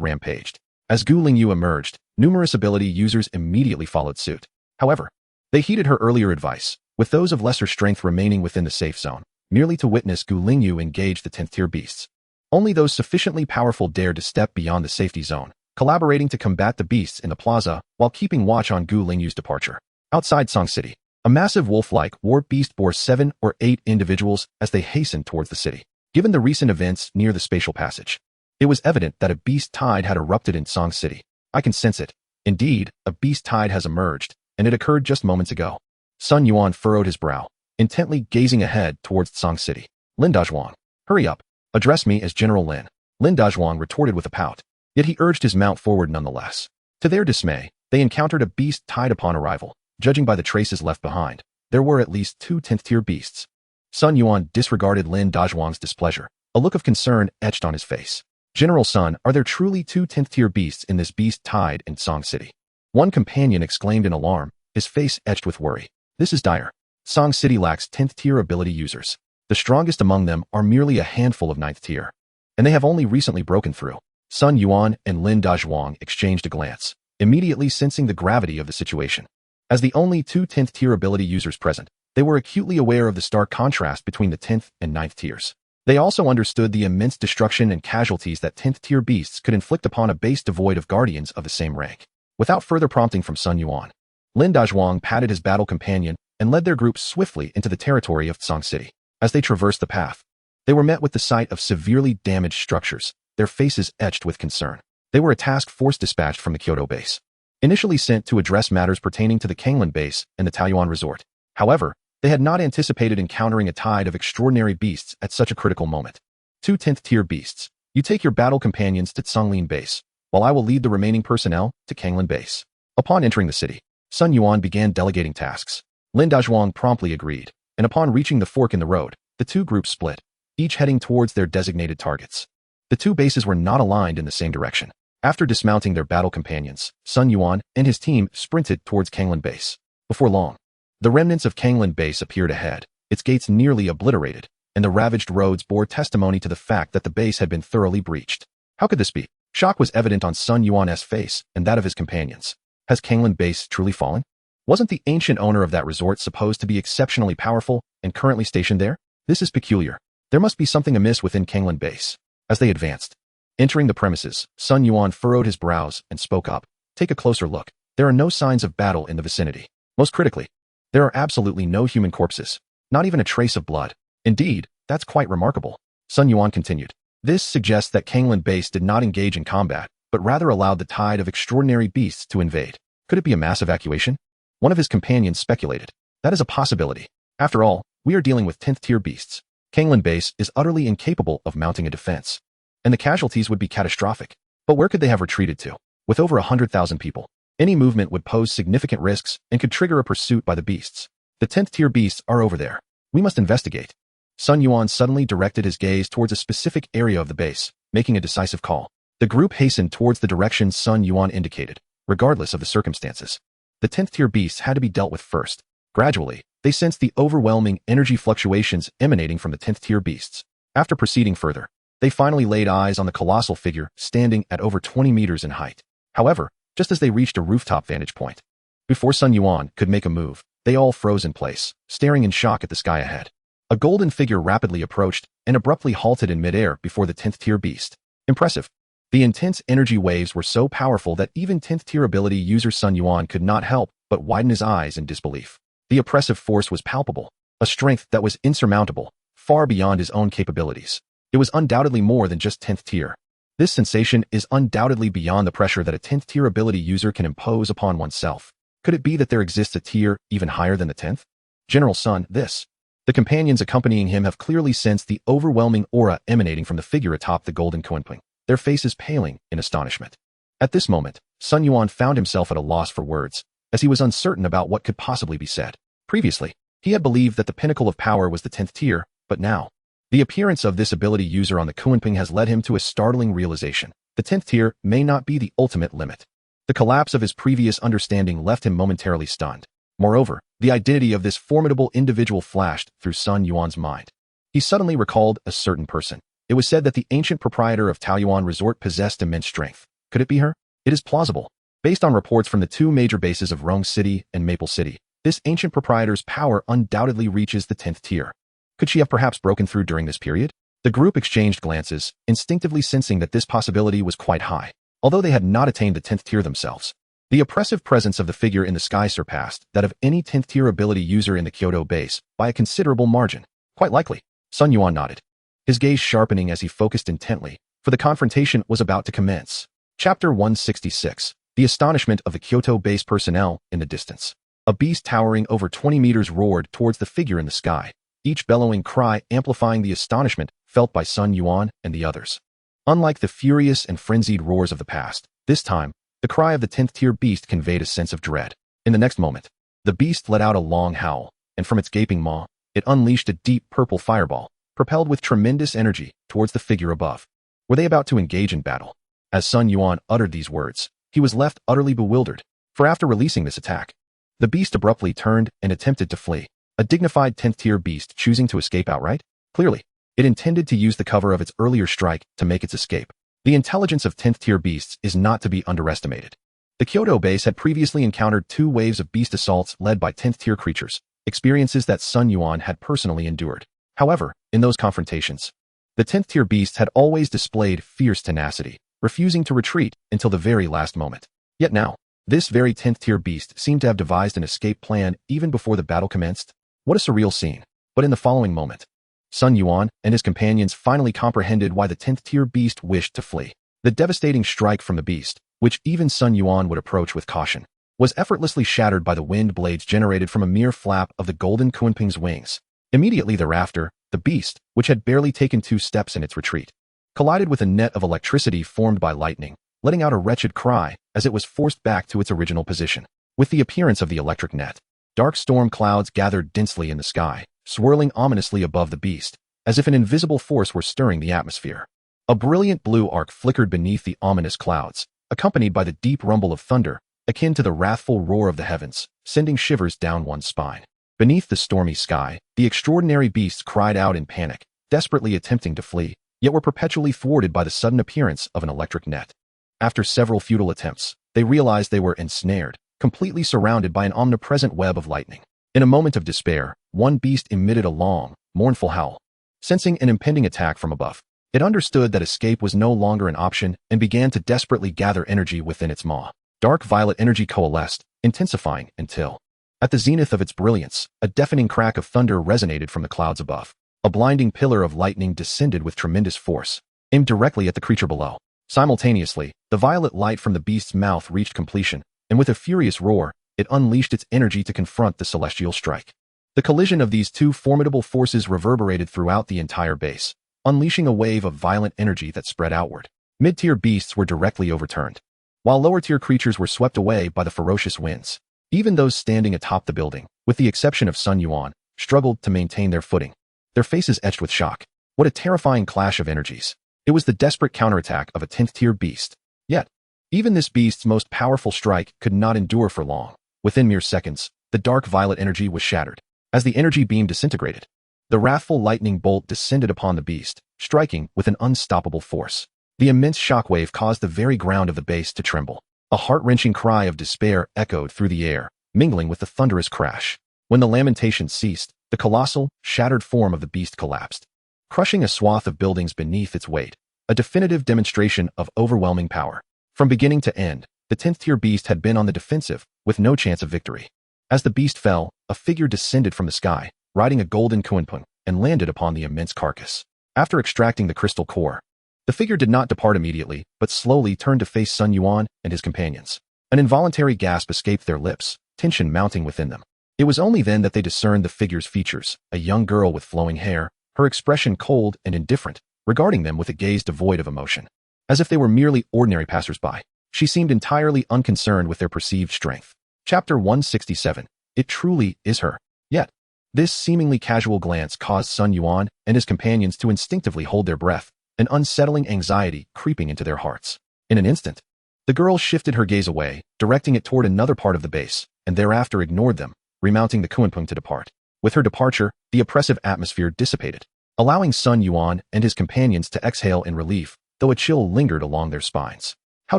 rampaged. As Gu Lingyu emerged, numerous ability users immediately followed suit. However, they heeded her earlier advice, with those of lesser strength remaining within the safe zone, merely to witness Gu Lingyu engage the 10th-tier beasts. Only those sufficiently powerful dared to step beyond the safety zone, collaborating to combat the beasts in the plaza while keeping watch on Gu Lingyu's departure. Outside Song City, a massive wolf-like war beast bore 7 or 8 individuals as they hastened towards the city. Given the recent events near the spatial passage, it was evident that a beast tide had erupted in Song City. I can sense it. Indeed, a beast tide has emerged, and it occurred just moments ago. Sun Yuan furrowed his brow, intently gazing ahead towards Song City. Lin Dazhuang, hurry up. Address me as General Lin. Lin Dazhuang retorted with a pout, yet he urged his mount forward nonetheless. To their dismay, they encountered a beast tide upon arrival. Judging by the traces left behind, there were at least 2 10th-tier beasts. Sun Yuan disregarded Lin Dazhuang's displeasure. A look of concern etched on his face. General Sun, are there truly 2 10th-tier beasts in this beast tide in Song City? One companion exclaimed in alarm, his face etched with worry. This is dire. Song City lacks 10th-tier ability users. The strongest among them are merely a handful of 9th tier, and they have only recently broken through. Sun Yuan and Lin Dazhuang exchanged a glance, immediately sensing the gravity of the situation. As the only 2 10th-tier ability users present, they were acutely aware of the stark contrast between the 10th and 9th tiers. They also understood the immense destruction and casualties that 10th-tier beasts could inflict upon a base devoid of guardians of the same rank. Without further prompting from Sun Yuan, Lin Dazhuang patted his battle companion and led their group swiftly into the territory of Song City. As they traversed the path, they were met with the sight of severely damaged structures, their faces etched with concern. They were a task force dispatched from the Kyoto base, initially sent to address matters pertaining to the Kanglan base and the Taiyuan resort. However, they had not anticipated encountering a tide of extraordinary beasts at such a critical moment. 2 10th-tier beasts. You take your battle companions to Tsonglin base, while I will lead the remaining personnel to Kanglan base. Upon entering the city, Sun Yuan began delegating tasks. Lin Dazhuang promptly agreed, and upon reaching the fork in the road, the two groups split, each heading towards their designated targets. The two bases were not aligned in the same direction. After dismounting their battle companions, Sun Yuan and his team sprinted towards Kanglan base. Before long, the remnants of Kanglan base appeared ahead, its gates nearly obliterated, and the ravaged roads bore testimony to the fact that the base had been thoroughly breached. How could this be? Shock was evident on Sun Yuan's face and that of his companions. Has Kanglan base truly fallen? Wasn't the ancient owner of that resort supposed to be exceptionally powerful and currently stationed there? This is peculiar. There must be something amiss within Kanglan base. As they advanced, entering the premises, Sun Yuan furrowed his brows and spoke up. Take a closer look. There are no signs of battle in the vicinity. Most critically, there are absolutely no human corpses, not even a trace of blood. Indeed, that's quite remarkable. Sun Yuan continued. This suggests that Kanglan base did not engage in combat, but rather allowed the tide of extraordinary beasts to invade. Could it be a mass evacuation? One of his companions speculated. That is a possibility. After all, we are dealing with 10th-tier beasts. Kanglan base is utterly incapable of mounting a defense, and the casualties would be catastrophic. But where could they have retreated to? With over 100,000 people, any movement would pose significant risks and could trigger a pursuit by the beasts. The 10th-tier beasts are over there. We must investigate. Sun Yuan suddenly directed his gaze towards a specific area of the base, making a decisive call. The group hastened towards the direction Sun Yuan indicated, regardless of the circumstances. The 10th tier beasts had to be dealt with first. Gradually, they sensed the overwhelming energy fluctuations emanating from the 10th tier beasts. After proceeding further, they finally laid eyes on the colossal figure standing at over 20 meters in height. However, just as they reached a rooftop vantage point, before Sun Yuan could make a move, they all froze in place, staring in shock at the sky ahead. A golden figure rapidly approached and abruptly halted in midair before the 10th tier beast. Impressive. The intense energy waves were so powerful that even 10th tier ability user Sun Yuan could not help but widen his eyes in disbelief. The oppressive force was palpable, a strength that was insurmountable, far beyond his own capabilities. It was undoubtedly more than just 10th tier. This sensation is undoubtedly beyond the pressure that a 10th tier ability user can impose upon oneself. Could it be that there exists a tier even higher than the 10th? General Sun, this. The companions accompanying him have clearly sensed the overwhelming aura emanating from the figure atop the golden coinping, their faces paling in astonishment. At this moment, Sun Yuan found himself at a loss for words, as he was uncertain about what could possibly be said. Previously, he had believed that the pinnacle of power was the 10th tier, but now, the appearance of this ability user on the Kunping has led him to a startling realization. The 10th tier may not be the ultimate limit. The collapse of his previous understanding left him momentarily stunned. Moreover, the identity of this formidable individual flashed through Sun Yuan's mind. He suddenly recalled a certain person. It was said that the ancient proprietor of Taoyuan Resort possessed immense strength. Could it be her? It is plausible. Based on reports from the two major bases of Rong City and Maple City, this ancient proprietor's power undoubtedly reaches the 10th tier. Could she have perhaps broken through during this period? The group exchanged glances, instinctively sensing that this possibility was quite high, although they had not attained the 10th tier themselves. The oppressive presence of the figure in the sky surpassed that of any 10th tier ability user in the Kyoto base by a considerable margin. Quite likely. Sun Yuan nodded, his gaze sharpening as he focused intently, for the confrontation was about to commence. Chapter 166. The astonishment of the Kyoto base personnel in the distance. A beast towering over 20 meters roared towards the figure in the sky, each bellowing cry amplifying the astonishment felt by Sun Yuan and the others. Unlike the furious and frenzied roars of the past, this time, the cry of the 10th tier beast conveyed a sense of dread. In the next moment, the beast let out a long howl, and from its gaping maw, it unleashed a deep purple fireball, propelled with tremendous energy towards the figure above. Were they about to engage in battle? As Sun Yuan uttered these words, he was left utterly bewildered, for after releasing this attack, the beast abruptly turned and attempted to flee. A dignified 10th tier beast choosing to escape outright? Clearly, it intended to use the cover of its earlier strike to make its escape. The intelligence of 10th tier beasts is not to be underestimated. The Kyoto base had previously encountered two waves of beast assaults led by 10th tier creatures, experiences that Sun Yuan had personally endured. However, in those confrontations, the 10th tier beasts had always displayed fierce tenacity, refusing to retreat until the very last moment. Yet now, this very 10th tier beast seemed to have devised an escape plan even before the battle commenced. What a surreal scene. But in the following moment, Sun Yuan and his companions finally comprehended why the 10th tier beast wished to flee. The devastating strike from the beast, which even Sun Yuan would approach with caution, was effortlessly shattered by the wind blades generated from a mere flap of the golden Kunping's wings. Immediately thereafter, the beast, which had barely taken 2 steps in its retreat, collided with a net of electricity formed by lightning, letting out a wretched cry as it was forced back to its original position. With the appearance of the electric net, dark storm clouds gathered densely in the sky, swirling ominously above the beast, as if an invisible force were stirring the atmosphere. A brilliant blue arc flickered beneath the ominous clouds, accompanied by the deep rumble of thunder, akin to the wrathful roar of the heavens, sending shivers down one's spine. Beneath the stormy sky, the extraordinary beasts cried out in panic, desperately attempting to flee, yet were perpetually thwarted by the sudden appearance of an electric net. After several futile attempts, they realized they were ensnared, completely surrounded by an omnipresent web of lightning. In a moment of despair, one beast emitted a long, mournful howl. Sensing an impending attack from above, it understood that escape was no longer an option and began to desperately gather energy within its maw. Dark violet energy coalesced, intensifying until, at the zenith of its brilliance, a deafening crack of thunder resonated from the clouds above. A blinding pillar of lightning descended with tremendous force, aimed directly at the creature below. Simultaneously, the violet light from the beast's mouth reached completion, and with a furious roar, it unleashed its energy to confront the celestial strike. The collision of these two formidable forces reverberated throughout the entire base, unleashing a wave of violent energy that spread outward. Mid-tier beasts were directly overturned, while lower-tier creatures were swept away by the ferocious winds. Even those standing atop the building, with the exception of Sun Yuan, struggled to maintain their footing, their faces etched with shock. What a terrifying clash of energies. It was the desperate counterattack of a 10th tier beast. Yet, Even this beast's most powerful strike could not endure for long. Within mere seconds, the dark violet energy was shattered. As the energy beam disintegrated, the wrathful lightning bolt descended upon the beast, striking with an unstoppable force. The immense shockwave caused the very ground of the base to tremble. A heart-wrenching cry of despair echoed through the air, mingling with the thunderous crash. When the lamentation ceased, the colossal, shattered form of the beast collapsed, crushing a swath of buildings beneath its weight, a definitive demonstration of overwhelming power. From beginning to end, the 10th-tier beast had been on the defensive, with no chance of victory. As the beast fell, a figure descended from the sky, riding a golden kunpung, and landed upon the immense carcass. After extracting the crystal core, the figure did not depart immediately, but slowly turned to face Sun Yuan and his companions. An involuntary gasp escaped their lips, tension mounting within them. It was only then that they discerned the figure's features, a young girl with flowing hair, her expression cold and indifferent, regarding them with a gaze devoid of emotion. As if they were merely ordinary passers-by, she seemed entirely unconcerned with their perceived strength. Chapter 167. It truly is her. Yet, this seemingly casual glance caused Sun Yuan and his companions to instinctively hold their breath, an unsettling anxiety creeping into their hearts. In an instant, the girl shifted her gaze away, directing it toward another part of the base, and thereafter ignored them, remounting the kunpung to depart. With her departure, the oppressive atmosphere dissipated, allowing Sun Yuan and his companions to exhale in relief, though a chill lingered along their spines. How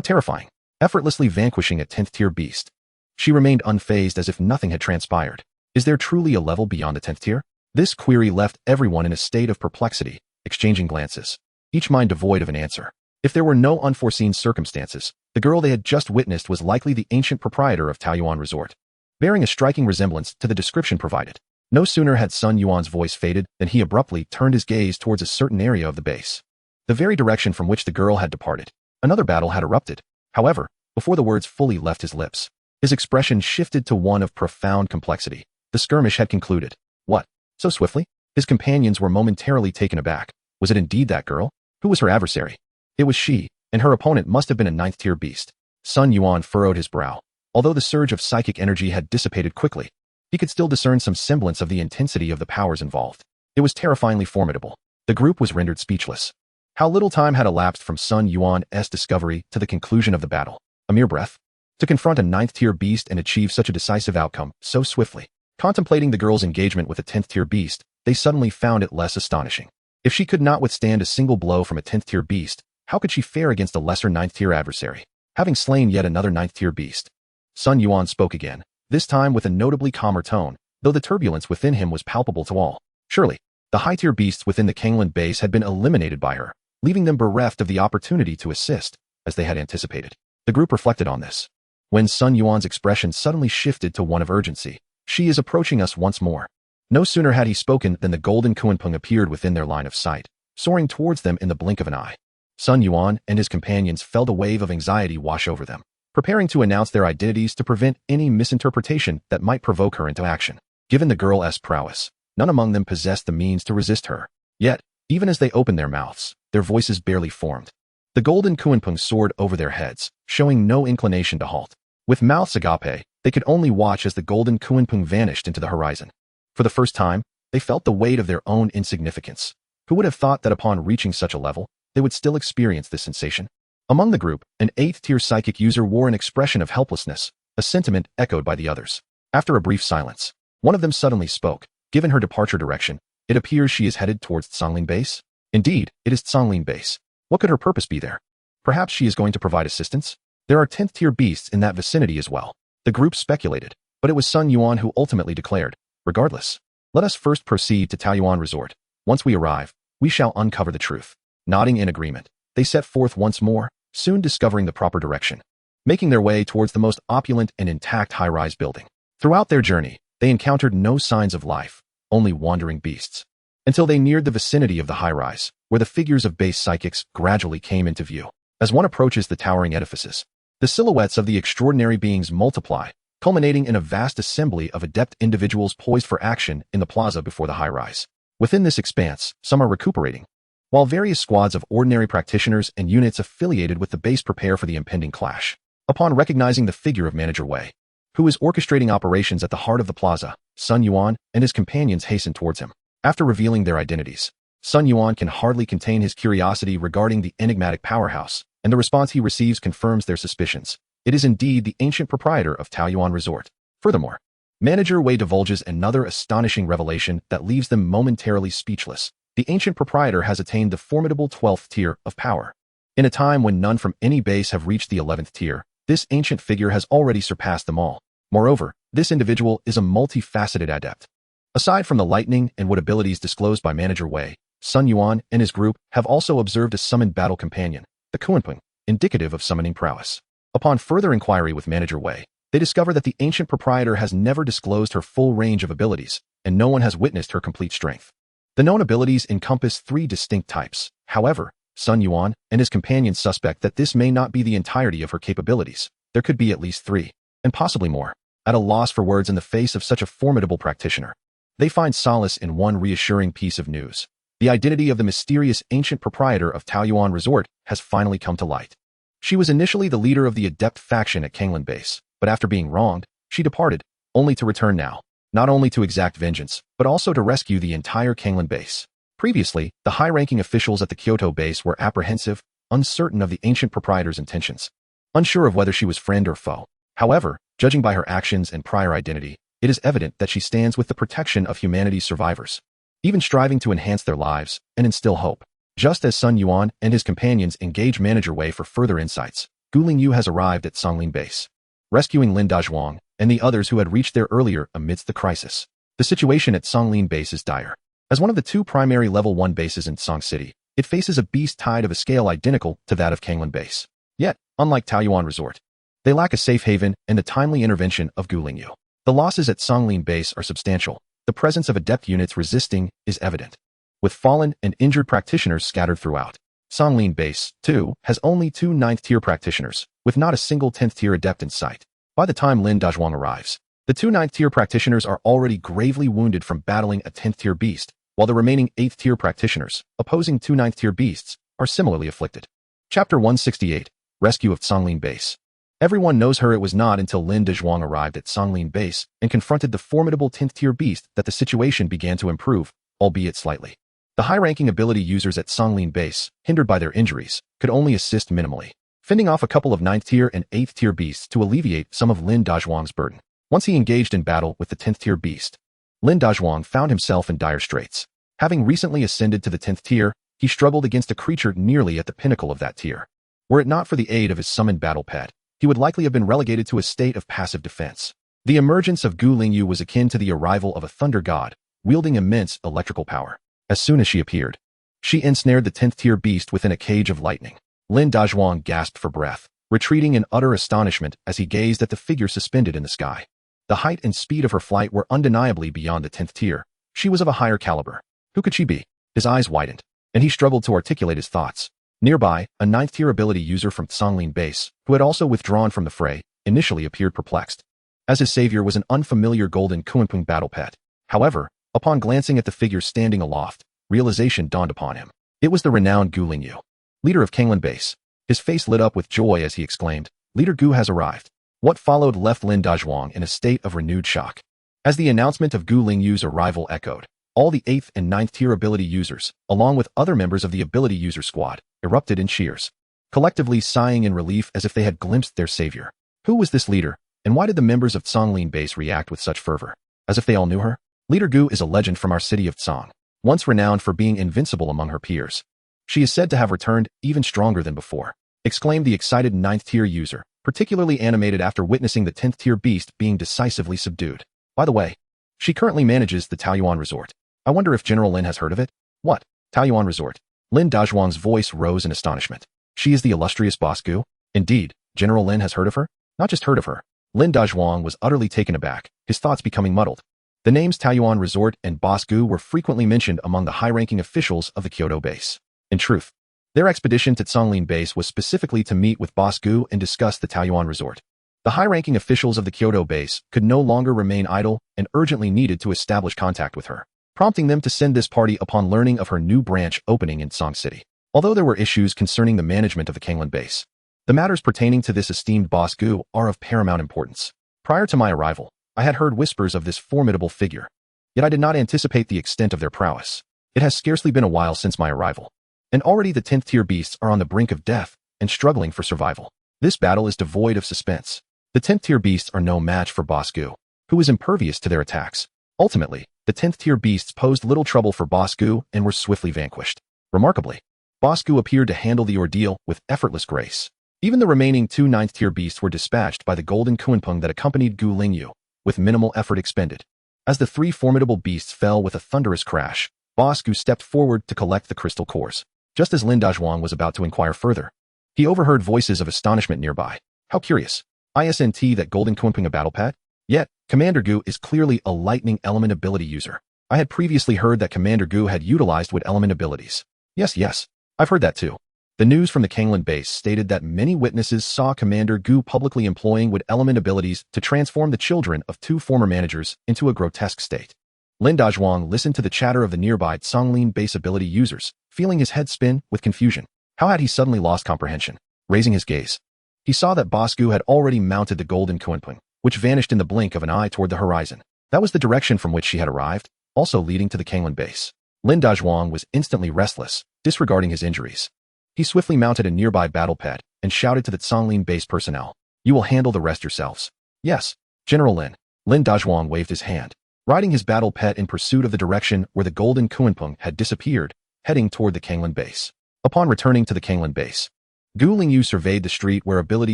terrifying! Effortlessly vanquishing a 10th-tier beast. She remained unfazed as if nothing had transpired. Is there truly a level beyond the 10th tier? This query left everyone in a state of perplexity, exchanging glances, each mind devoid of an answer. If there were no unforeseen circumstances, the girl they had just witnessed was likely the ancient proprietor of Taoyuan Resort, bearing a striking resemblance to the description provided. No sooner had Sun Yuan's voice faded than he abruptly turned his gaze towards a certain area of the base, the very direction from which the girl had departed. Another battle had erupted. However, before the words fully left his lips, his expression shifted to one of profound complexity. The skirmish had concluded. What? So swiftly? His companions were momentarily taken aback. Was it indeed that girl? Who was her adversary? It was she, and her opponent must have been a 9th-tier beast. Sun Yuan furrowed his brow. Although the surge of psychic energy had dissipated quickly, he could still discern some semblance of the intensity of the powers involved. It was terrifyingly formidable. The group was rendered speechless. How little time had elapsed from Sun Yuan's discovery to the conclusion of the battle. A mere breath? To confront a 9th-tier beast and achieve such a decisive outcome so swiftly. Contemplating the girl's engagement with a 10th-tier beast, they suddenly found it less astonishing. If she could not withstand a single blow from a 10th-tier beast, how could she fare against a lesser 9th-tier adversary? Having slain yet another 9th-tier beast, Sun Yuan spoke again, this time with a notably calmer tone, though the turbulence within him was palpable to all. Surely, the high-tier beasts within the Kangland base had been eliminated by her, leaving them bereft of the opportunity to assist, as they had anticipated. The group reflected on this. When Sun Yuan's expression suddenly shifted to one of urgency. She is approaching us once more. No sooner had he spoken than the golden kunpung appeared within their line of sight, soaring towards them in the blink of an eye. Sun Yuan and his companions felt a wave of anxiety wash over them, preparing to announce their identities to prevent any misinterpretation that might provoke her into action. Given the girl's prowess, none among them possessed the means to resist her. Yet, even as they opened their mouths, their voices barely formed. The golden kunpung soared over their heads, showing no inclination to halt. With mouths agape, they could only watch as the golden kunpung vanished into the horizon. For the first time, they felt the weight of their own insignificance. Who would have thought that upon reaching such a level, they would still experience this sensation? Among the group, an 8th-tier psychic user wore an expression of helplessness, a sentiment echoed by the others. After a brief silence, one of them suddenly spoke. Given her departure direction, it appears she is headed towards Tsonglin base. Indeed, it is Tsonglin base. What could her purpose be there? Perhaps she is going to provide assistance? There are 10th-tier beasts in that vicinity as well. The group speculated, but it was Sun Yuan who ultimately declared, regardless, let us first proceed to Taoyuan Resort. Once we arrive, we shall uncover the truth. Nodding in agreement, they set forth once more, soon discovering the proper direction, making their way towards the most opulent and intact high-rise building. Throughout their journey, they encountered no signs of life, only wandering beasts, until they neared the vicinity of the high-rise, where the figures of base psychics gradually came into view. As one approaches the towering edifices, the silhouettes of the extraordinary beings multiply, culminating in a vast assembly of adept individuals poised for action in the plaza before the high-rise. Within this expanse, some are recuperating, while various squads of ordinary practitioners and units affiliated with the base prepare for the impending clash. Upon recognizing the figure of Manager Wei, who is orchestrating operations at the heart of the plaza, Sun Yuan and his companions hasten towards him. After revealing their identities, Sun Yuan can hardly contain his curiosity regarding the enigmatic powerhouse, and the response he receives confirms their suspicions. It is indeed the ancient proprietor of Taoyuan Resort. Furthermore, Manager Wei divulges another astonishing revelation that leaves them momentarily speechless. The ancient proprietor has attained the formidable 12th tier of power. In a time when none from any base have reached the 11th tier, this ancient figure has already surpassed them all. Moreover, this individual is a multifaceted adept. Aside from the lightning and wood abilities disclosed by Manager Wei, Sun Yuan and his group have also observed a summoned battle companion, the Kuanping, indicative of summoning prowess. Upon further inquiry with Manager Wei, they discover that the ancient proprietor has never disclosed her full range of abilities, and no one has witnessed her complete strength. The known abilities encompass 3 distinct types. However, Sun Yuan and his companions suspect that this may not be the entirety of her capabilities. There could be at least 3, and possibly more. At a loss for words in the face of such a formidable practitioner, they find solace in one reassuring piece of news. The identity of the mysterious ancient proprietor of Taoyuan Resort has finally come to light. She was initially the leader of the adept faction at Kanglan Base, but after being wronged, she departed, only to return now, not only to exact vengeance, but also to rescue the entire Kanglan Base. Previously, the high-ranking officials at the Kyoto base were apprehensive, uncertain of the ancient proprietor's intentions, unsure of whether she was friend or foe. However, judging by her actions and prior identity, it is evident that she stands with the protection of humanity's survivors, even striving to enhance their lives and instill hope. Just as Sun Yuan and his companions engage Manager Wei for further insights, Gu Lingyu has arrived at Songlin Base, rescuing Lin Dazhuang and the others who had reached there earlier amidst the crisis. The situation at Songlin Base is dire. As one of the 2 primary level 1 bases in Song City, it faces a beast tide of a scale identical to that of Kanglan Base. Yet, unlike Taoyuan Resort, they lack a safe haven and the timely intervention of Gu Lingyu. The losses at Songlin Base are substantial. The presence of adept units resisting is evident, with fallen and injured practitioners scattered throughout. Songlin Base, too, has only 2 9th-tier practitioners, with not a single 10th-tier adept in sight. By the time Lin Dazhuang arrives, the 2 9th-tier practitioners are already gravely wounded from battling a 10th-tier beast, while the remaining 8th-tier practitioners, opposing 2 9th-tier beasts, are similarly afflicted. Chapter 168, Rescue of Songlin Base. Everyone knows her. It was not until Lin Dazhuang arrived at Songlin Base and confronted the formidable 10th-tier beast that the situation began to improve, albeit slightly. The high-ranking ability users at Songlin Base, hindered by their injuries, could only assist minimally, fending off a couple of 9th-tier and 8th-tier beasts to alleviate some of Lin Dazhuang's burden. Once he engaged in battle with the 10th-tier beast, Lin Dazhuang found himself in dire straits. Having recently ascended to the 10th tier, he struggled against a creature nearly at the pinnacle of that tier. Were it not for the aid of his summoned battle pet, he would likely have been relegated to a state of passive defense. The emergence of Gu Lingyu was akin to the arrival of a thunder god, wielding immense electrical power. As soon as she appeared, she ensnared the 10th-tier beast within a cage of lightning. Lin Dazhuang gasped for breath, retreating in utter astonishment as he gazed at the figure suspended in the sky. The height and speed of her flight were undeniably beyond the 10th tier. She was of a higher caliber. Who could she be? His eyes widened, and he struggled to articulate his thoughts. Nearby, a 9th-tier ability user from Songlin Base, who had also withdrawn from the fray, initially appeared perplexed, as his savior was an unfamiliar golden Kuanping battle pet. However, upon glancing at the figure standing aloft, realization dawned upon him. It was the renowned Gu Lingyu, leader of Kanglan Base. His face lit up with joy as he exclaimed, "Leader Gu has arrived." What followed left Lin Dazhuang in a state of renewed shock. As the announcement of Gu Lingyu's arrival echoed, all the 8th and 9th tier ability users, along with other members of the ability user squad, erupted in cheers, collectively sighing in relief as if they had glimpsed their savior. Who was this leader, and why did the members of Songlin Base react with such fervor? As if they all knew her? Leader Gu is a legend from our city of Tsang, once renowned for being invincible among her peers. She is said to have returned even stronger than before, exclaimed the excited 9th tier user, particularly animated after witnessing the 10th tier beast being decisively subdued. By the way, she currently manages the Taoyuan Resort. I wonder if General Lin has heard of it? What? Taoyuan Resort? Lin Dazhuang's voice rose in astonishment. She is the illustrious Boss Gu? Indeed, General Lin has heard of her? Not just heard of her. Lin Dazhuang was utterly taken aback, his thoughts becoming muddled. The names Taoyuan Resort and Boss Gu were frequently mentioned among the high-ranking officials of the Kyoto base. In truth, their expedition to Songlin Base was specifically to meet with Boss Gu and discuss the Taoyuan Resort. The high-ranking officials of the Kyoto base could no longer remain idle and urgently needed to establish contact with her, prompting them to send this party upon learning of her new branch opening in Song City. Although there were issues concerning the management of the Kanglan base, the matters pertaining to this esteemed Boss Gu are of paramount importance. Prior to my arrival, I had heard whispers of this formidable figure, yet I did not anticipate the extent of their prowess. It has scarcely been a while since my arrival, and already the 10th tier beasts are on the brink of death, and struggling for survival. This battle is devoid of suspense. The 10th tier beasts are no match for Boss Gu, who is impervious to their attacks. Ultimately, the 10th tier beasts posed little trouble for Boss Gu and were swiftly vanquished. Remarkably, Boss Gu appeared to handle the ordeal with effortless grace. Even the remaining 2 9th tier beasts were dispatched by the golden Kunpeng that accompanied Gu Lingyu, with minimal effort expended. As the 3 formidable beasts fell with a thunderous crash, Boss Gu stepped forward to collect the crystal cores. Just as Lin Dazhuang was about to inquire further, he overheard voices of astonishment nearby. How curious. Isn't that golden Kunpeng a battle pet? Yet, Commander Gu is clearly a lightning element ability user. I had previously heard that Commander Gu had utilized wood element abilities. Yes, I've heard that too. The news from the Kanglan base stated that many witnesses saw Commander Gu publicly employing wood element abilities to transform the children of 2 former managers into a grotesque state. Lin Dazhuang listened to the chatter of the nearby Songlin base ability users, feeling his head spin with confusion. How had he suddenly lost comprehension? Raising his gaze, he saw that Boss Gu had already mounted the golden Kunpeng, which vanished in the blink of an eye toward the horizon. That was the direction from which she had arrived, also leading to the Kanglan base. Lin Dazhuang was instantly restless, disregarding his injuries. He swiftly mounted a nearby battle pet and shouted to the Songlin base personnel, "You will handle the rest yourselves." "Yes, General Lin." Lin Dazhuang waved his hand, riding his battle pet in pursuit of the direction where the golden Kunpeng had disappeared, heading toward the Kanglan base. Upon returning to the Kanglan base, Gu Lingyu surveyed the street where ability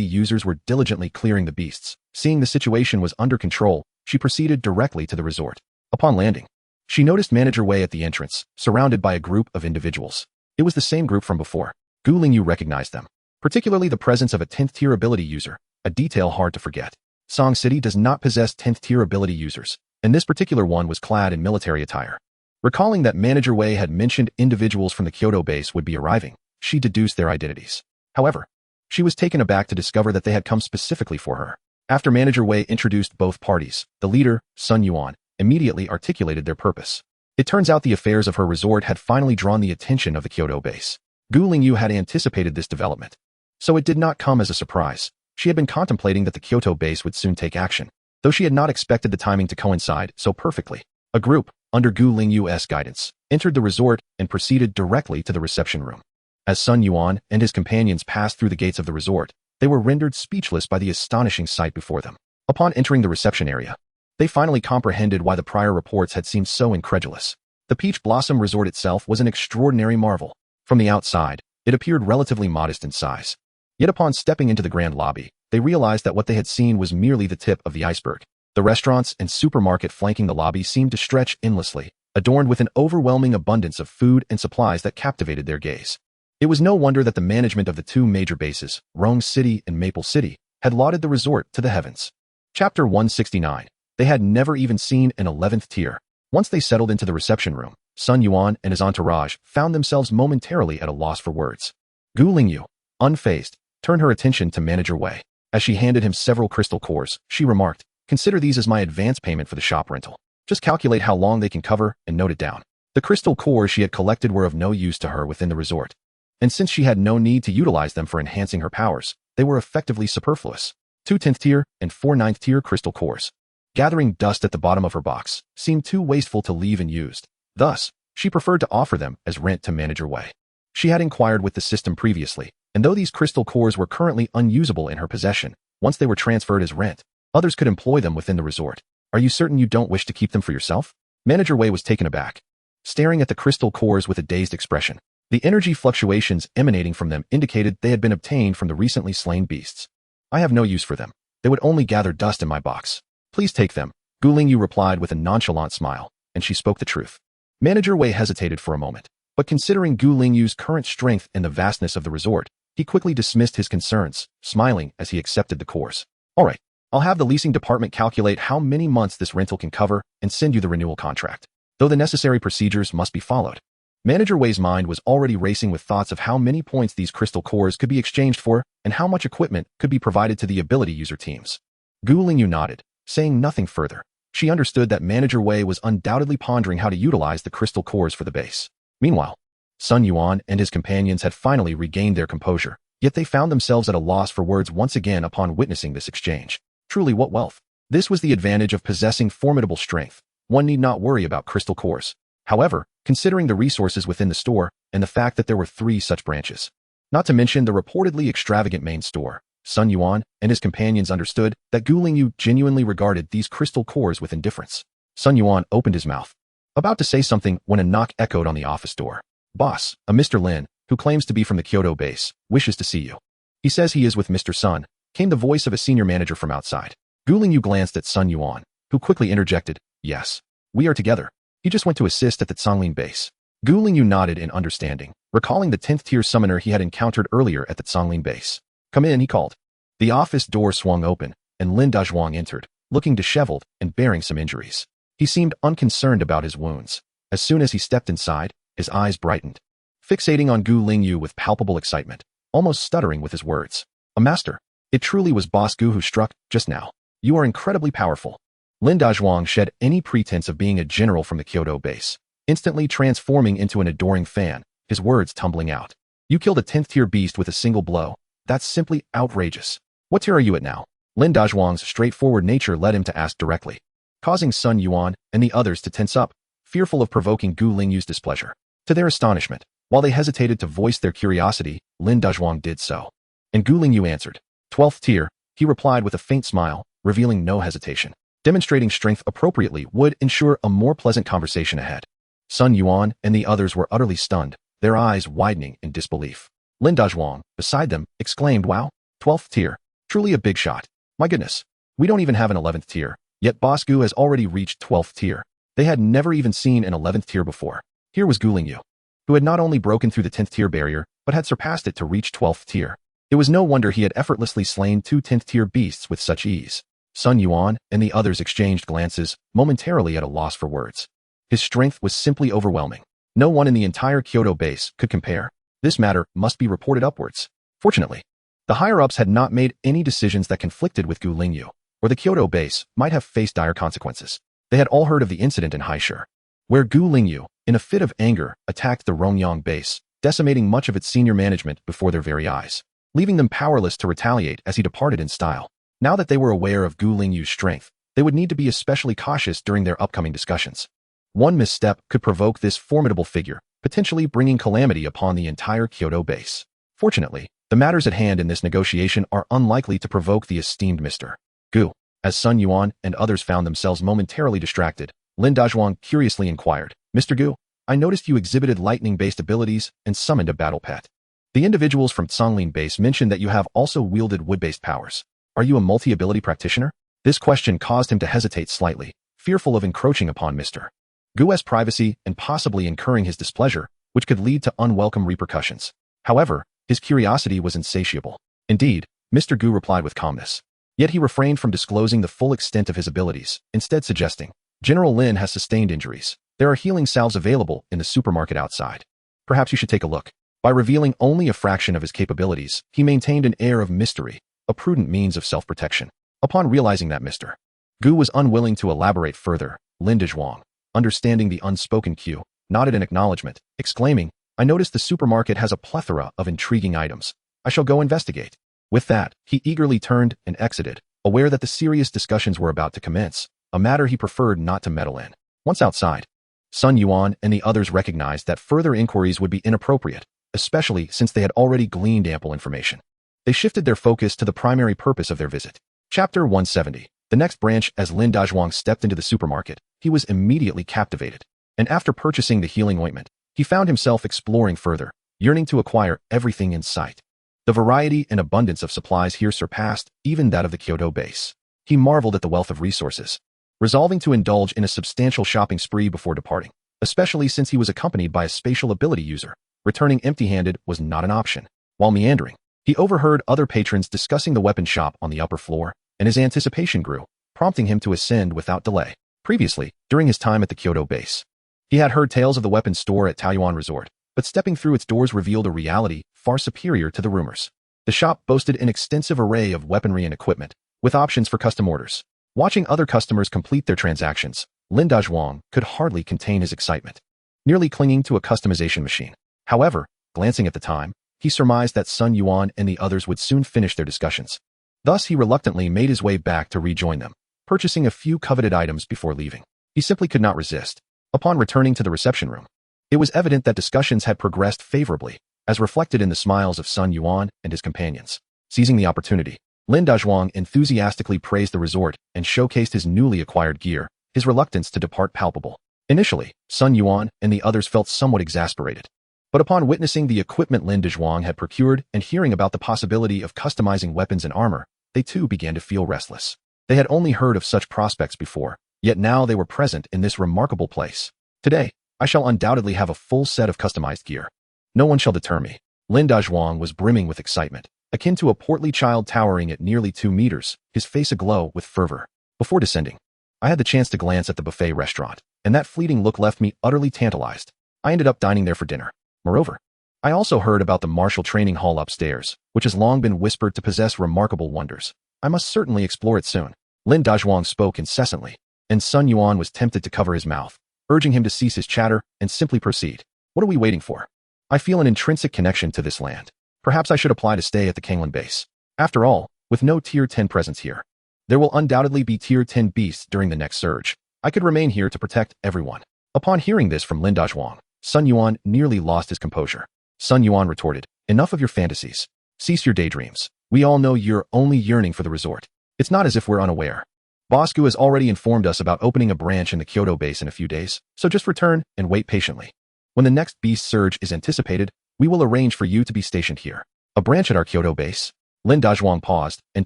users were diligently clearing the beasts. Seeing the situation was under control, she proceeded directly to the resort. Upon landing, she noticed Manager Wei at the entrance, surrounded by a group of individuals. It was the same group from before. Gu Lingyu recognized them, particularly the presence of a 10th tier ability user, a detail hard to forget. Song City does not possess 10th tier ability users, and this particular one was clad in military attire. Recalling that Manager Wei had mentioned individuals from the Kyoto base would be arriving, she deduced their identities. However, she was taken aback to discover that they had come specifically for her. After Manager Wei introduced both parties, the leader, Sun Yuan, immediately articulated their purpose. It turns out the affairs of her resort had finally drawn the attention of the Kyoto base. Gu Lingyu had anticipated this development, so it did not come as a surprise. She had been contemplating that the Kyoto base would soon take action, though she had not expected the timing to coincide so perfectly. A group, under Gu Lingyu's guidance, entered the resort and proceeded directly to the reception room. As Sun Yuan and his companions passed through the gates of the resort, they were rendered speechless by the astonishing sight before them. Upon entering the reception area, they finally comprehended why the prior reports had seemed so incredulous. The Peach Blossom Resort itself was an extraordinary marvel. From the outside, it appeared relatively modest in size. Yet upon stepping into the grand lobby, they realized that what they had seen was merely the tip of the iceberg. The restaurants and supermarket flanking the lobby seemed to stretch endlessly, adorned with an overwhelming abundance of food and supplies that captivated their gaze. It was no wonder that the management of the 2 major bases, Rome City and Maple City, had lauded the resort to the heavens. Chapter 169. They had never even seen an 11th tier. Once they settled into the reception room, Sun Yuan and his entourage found themselves momentarily at a loss for words. Gu Lingyu, unfazed, turned her attention to Manager Wei. As she handed him several crystal cores, she remarked, "Consider these as my advance payment for the shop rental. Just calculate how long they can cover and note it down." The crystal cores she had collected were of no use to her within the resort, and since she had no need to utilize them for enhancing her powers, they were effectively superfluous. 2 10th tier and 4 9th tier crystal cores, gathering dust at the bottom of her box, seemed too wasteful to leave unused. Thus, she preferred to offer them as rent to Manager Wei. She had inquired with the system previously, and though these crystal cores were currently unusable in her possession, once they were transferred as rent, others could employ them within the resort. "Are you certain you don't wish to keep them for yourself?" Manager Wei was taken aback, staring at the crystal cores with a dazed expression. The energy fluctuations emanating from them indicated they had been obtained from the recently slain beasts. "I have no use for them. They would only gather dust in my box. Please take them," Gu Lingyu replied with a nonchalant smile, and she spoke the truth. Manager Wei hesitated for a moment, but considering Gu Lingyu's current strength and the vastness of the resort, he quickly dismissed his concerns, smiling as he accepted the cores. "All right, I'll have the leasing department calculate how many months this rental can cover and send you the renewal contract, though the necessary procedures must be followed." Manager Wei's mind was already racing with thoughts of how many points these crystal cores could be exchanged for and how much equipment could be provided to the ability user teams. Gu Lingyu nodded, saying nothing further. She understood that Manager Wei was undoubtedly pondering how to utilize the crystal cores for the base. Meanwhile, Sun Yuan and his companions had finally regained their composure, yet they found themselves at a loss for words once again upon witnessing this exchange. Truly, what wealth! This was the advantage of possessing formidable strength. One need not worry about crystal cores. However, considering the resources within the store and the fact that there were 3 such branches, Not to mention the reportedly extravagant main store. Sun Yuan and his companions understood that Gu Lingyu genuinely regarded these crystal cores with indifference. Sun Yuan opened his mouth, about to say something when a knock echoed on the office door. Boss, a Mr. Lin, who claims to be from the Kyoto base, wishes to see you. He says he is with Mr. Sun, came the voice of a senior manager from outside. Gu Lingyu glanced at Sun Yuan, who quickly interjected, yes, we are together. He just went to assist at the Zhonglin base. Gu Lingyu nodded in understanding, recalling the 10th tier summoner he had encountered earlier at the Zhonglin base. Come in, he called. The office door swung open, and Lin Dazhuang entered, looking disheveled and bearing some injuries. He seemed unconcerned about his wounds. As soon as he stepped inside, his eyes brightened, fixating on Gu Lingyu with palpable excitement, almost stuttering with his words. A master. It truly was Boss Gu who struck, just now. You are incredibly powerful. Lin Dazhuang shed any pretense of being a general from the Kyoto base, instantly transforming into an adoring fan, his words tumbling out. You killed a 10th tier beast with a single blow. That's simply outrageous. What tier are you at now? Lin Dazhuang's straightforward nature led him to ask directly, causing Sun Yuan and the others to tense up, fearful of provoking Gu Lingyu's displeasure. To their astonishment, while they hesitated to voice their curiosity, Lin Dazhuang did so. And Gu Lingyu answered. 12th tier, he replied with a faint smile, revealing no hesitation. Demonstrating strength appropriately would ensure a more pleasant conversation ahead. Sun Yuan and the others were utterly stunned, their eyes widening in disbelief. Lin Dazhuang, beside them, exclaimed, wow, 12th tier, truly a big shot. My goodness, we don't even have an 11th tier, yet Boss Gu has already reached 12th tier. They had never even seen an 11th tier before. Here was Gu Lingyu, who had not only broken through the 10th tier barrier, but had surpassed it to reach 12th tier. It was no wonder he had effortlessly slain 2 10th tier beasts with such ease. Sun Yuan and the others exchanged glances, momentarily at a loss for words. His strength was simply overwhelming. No one in the entire Kyoto base could compare. This matter must be reported upwards. Fortunately, the higher-ups had not made any decisions that conflicted with Gu Lingyu, or the Kyoto base might have faced dire consequences. They had all heard of the incident in Haishu, where Gu Lingyu, in a fit of anger, attacked the Rongyang base, decimating much of its senior management before their very eyes, leaving them powerless to retaliate as he departed in style. Now that they were aware of Gu Lingyu's strength, they would need to be especially cautious during their upcoming discussions. One misstep could provoke this formidable figure, potentially bringing calamity upon the entire Kyoto base. Fortunately, the matters at hand in this negotiation are unlikely to provoke the esteemed Mr. Gu. As Sun Yuan and others found themselves momentarily distracted, Lin Dazhuang curiously inquired, Mr. Gu, I noticed you exhibited lightning-based abilities and summoned a battle pet. The individuals from Zhonglin base mentioned that you have also wielded wood-based powers. Are you a multi-ability practitioner? This question caused him to hesitate slightly, fearful of encroaching upon Mr. Gu's privacy and possibly incurring his displeasure, which could lead to unwelcome repercussions. However, his curiosity was insatiable. Indeed, Mr. Gu replied with calmness. Yet he refrained from disclosing the full extent of his abilities, instead suggesting, General Lin has sustained injuries. There are healing salves available in the supermarket outside. Perhaps you should take a look. By revealing only a fraction of his capabilities, he maintained an air of mystery, a prudent means of self-protection. Upon realizing that Mr. Gu was unwilling to elaborate further, Lin Dazhuang, understanding the unspoken cue, nodded in acknowledgement, exclaiming, I noticed the supermarket has a plethora of intriguing items. I shall go investigate. With that, he eagerly turned and exited, aware that the serious discussions were about to commence, a matter he preferred not to meddle in. Once outside, Sun Yuan and the others recognized that further inquiries would be inappropriate, especially since they had already gleaned ample information. They shifted their focus to the primary purpose of their visit. Chapter 170. The next branch. As Lin Dazhuang stepped into the supermarket, he was immediately captivated. And after purchasing the healing ointment, he found himself exploring further, yearning to acquire everything in sight. The variety and abundance of supplies here surpassed even that of the Kyoto base. He marveled at the wealth of resources, resolving to indulge in a substantial shopping spree before departing, especially since he was accompanied by a spatial ability user. Returning empty-handed was not an option. While meandering, he overheard other patrons discussing the weapon shop on the upper floor, and his anticipation grew, prompting him to ascend without delay. Previously, during his time at the Kyoto base, he had heard tales of the weapons store at Taoyuan Resort, but stepping through its doors revealed a reality far superior to the rumors. The shop boasted an extensive array of weaponry and equipment, with options for custom orders. Watching other customers complete their transactions, Lin Dazhuang could hardly contain his excitement, nearly clinging to a customization machine. However, glancing at the time, he surmised that Sun Yuan and the others would soon finish their discussions. Thus, he reluctantly made his way back to rejoin them, purchasing a few coveted items before leaving. He simply could not resist. Upon returning to the reception room, it was evident that discussions had progressed favorably. as reflected in the smiles of Sun Yuan and his companions. Seizing the opportunity, Lin Dazhuang enthusiastically praised the resort and showcased his newly acquired gear, his reluctance to depart palpable. Initially, Sun Yuan and the others felt somewhat exasperated. But upon witnessing the equipment Lin Dazhuang had procured and hearing about the possibility of customizing weapons and armor, they too began to feel restless. They had only heard of such prospects before, yet now they were present in this remarkable place. Today, I shall undoubtedly have a full set of customized gear. No one shall deter me. Lin Dazhuang was brimming with excitement, akin to a portly child towering at nearly 2 meters, his face aglow with fervor. Before descending, I had the chance to glance at the buffet restaurant, and that fleeting look left me utterly tantalized. I ended up dining there for dinner. Moreover, I also heard about the martial training hall upstairs, which has long been whispered to possess remarkable wonders. I must certainly explore it soon. Lin Dazhuang spoke incessantly, and Sun Yuan was tempted to cover his mouth, urging him to cease his chatter and simply proceed. What are we waiting for? I feel an intrinsic connection to this land. Perhaps I should apply to stay at the Kanglan base. After all, with no Tier 10 presence here, there will undoubtedly be Tier 10 beasts during the next surge. I could remain here to protect everyone. Upon hearing this from Lin Dazhuang, Sun Yuan nearly lost his composure. Sun Yuan retorted, enough of your fantasies. Cease your daydreams. We all know you're only yearning for the resort. It's not as if we're unaware. Bosku has already informed us about opening a branch in the Kyoto base in a few days, so just return and wait patiently. When the next beast surge is anticipated, we will arrange for you to be stationed here. A branch at our Kyoto base? Lin Dazhuang paused and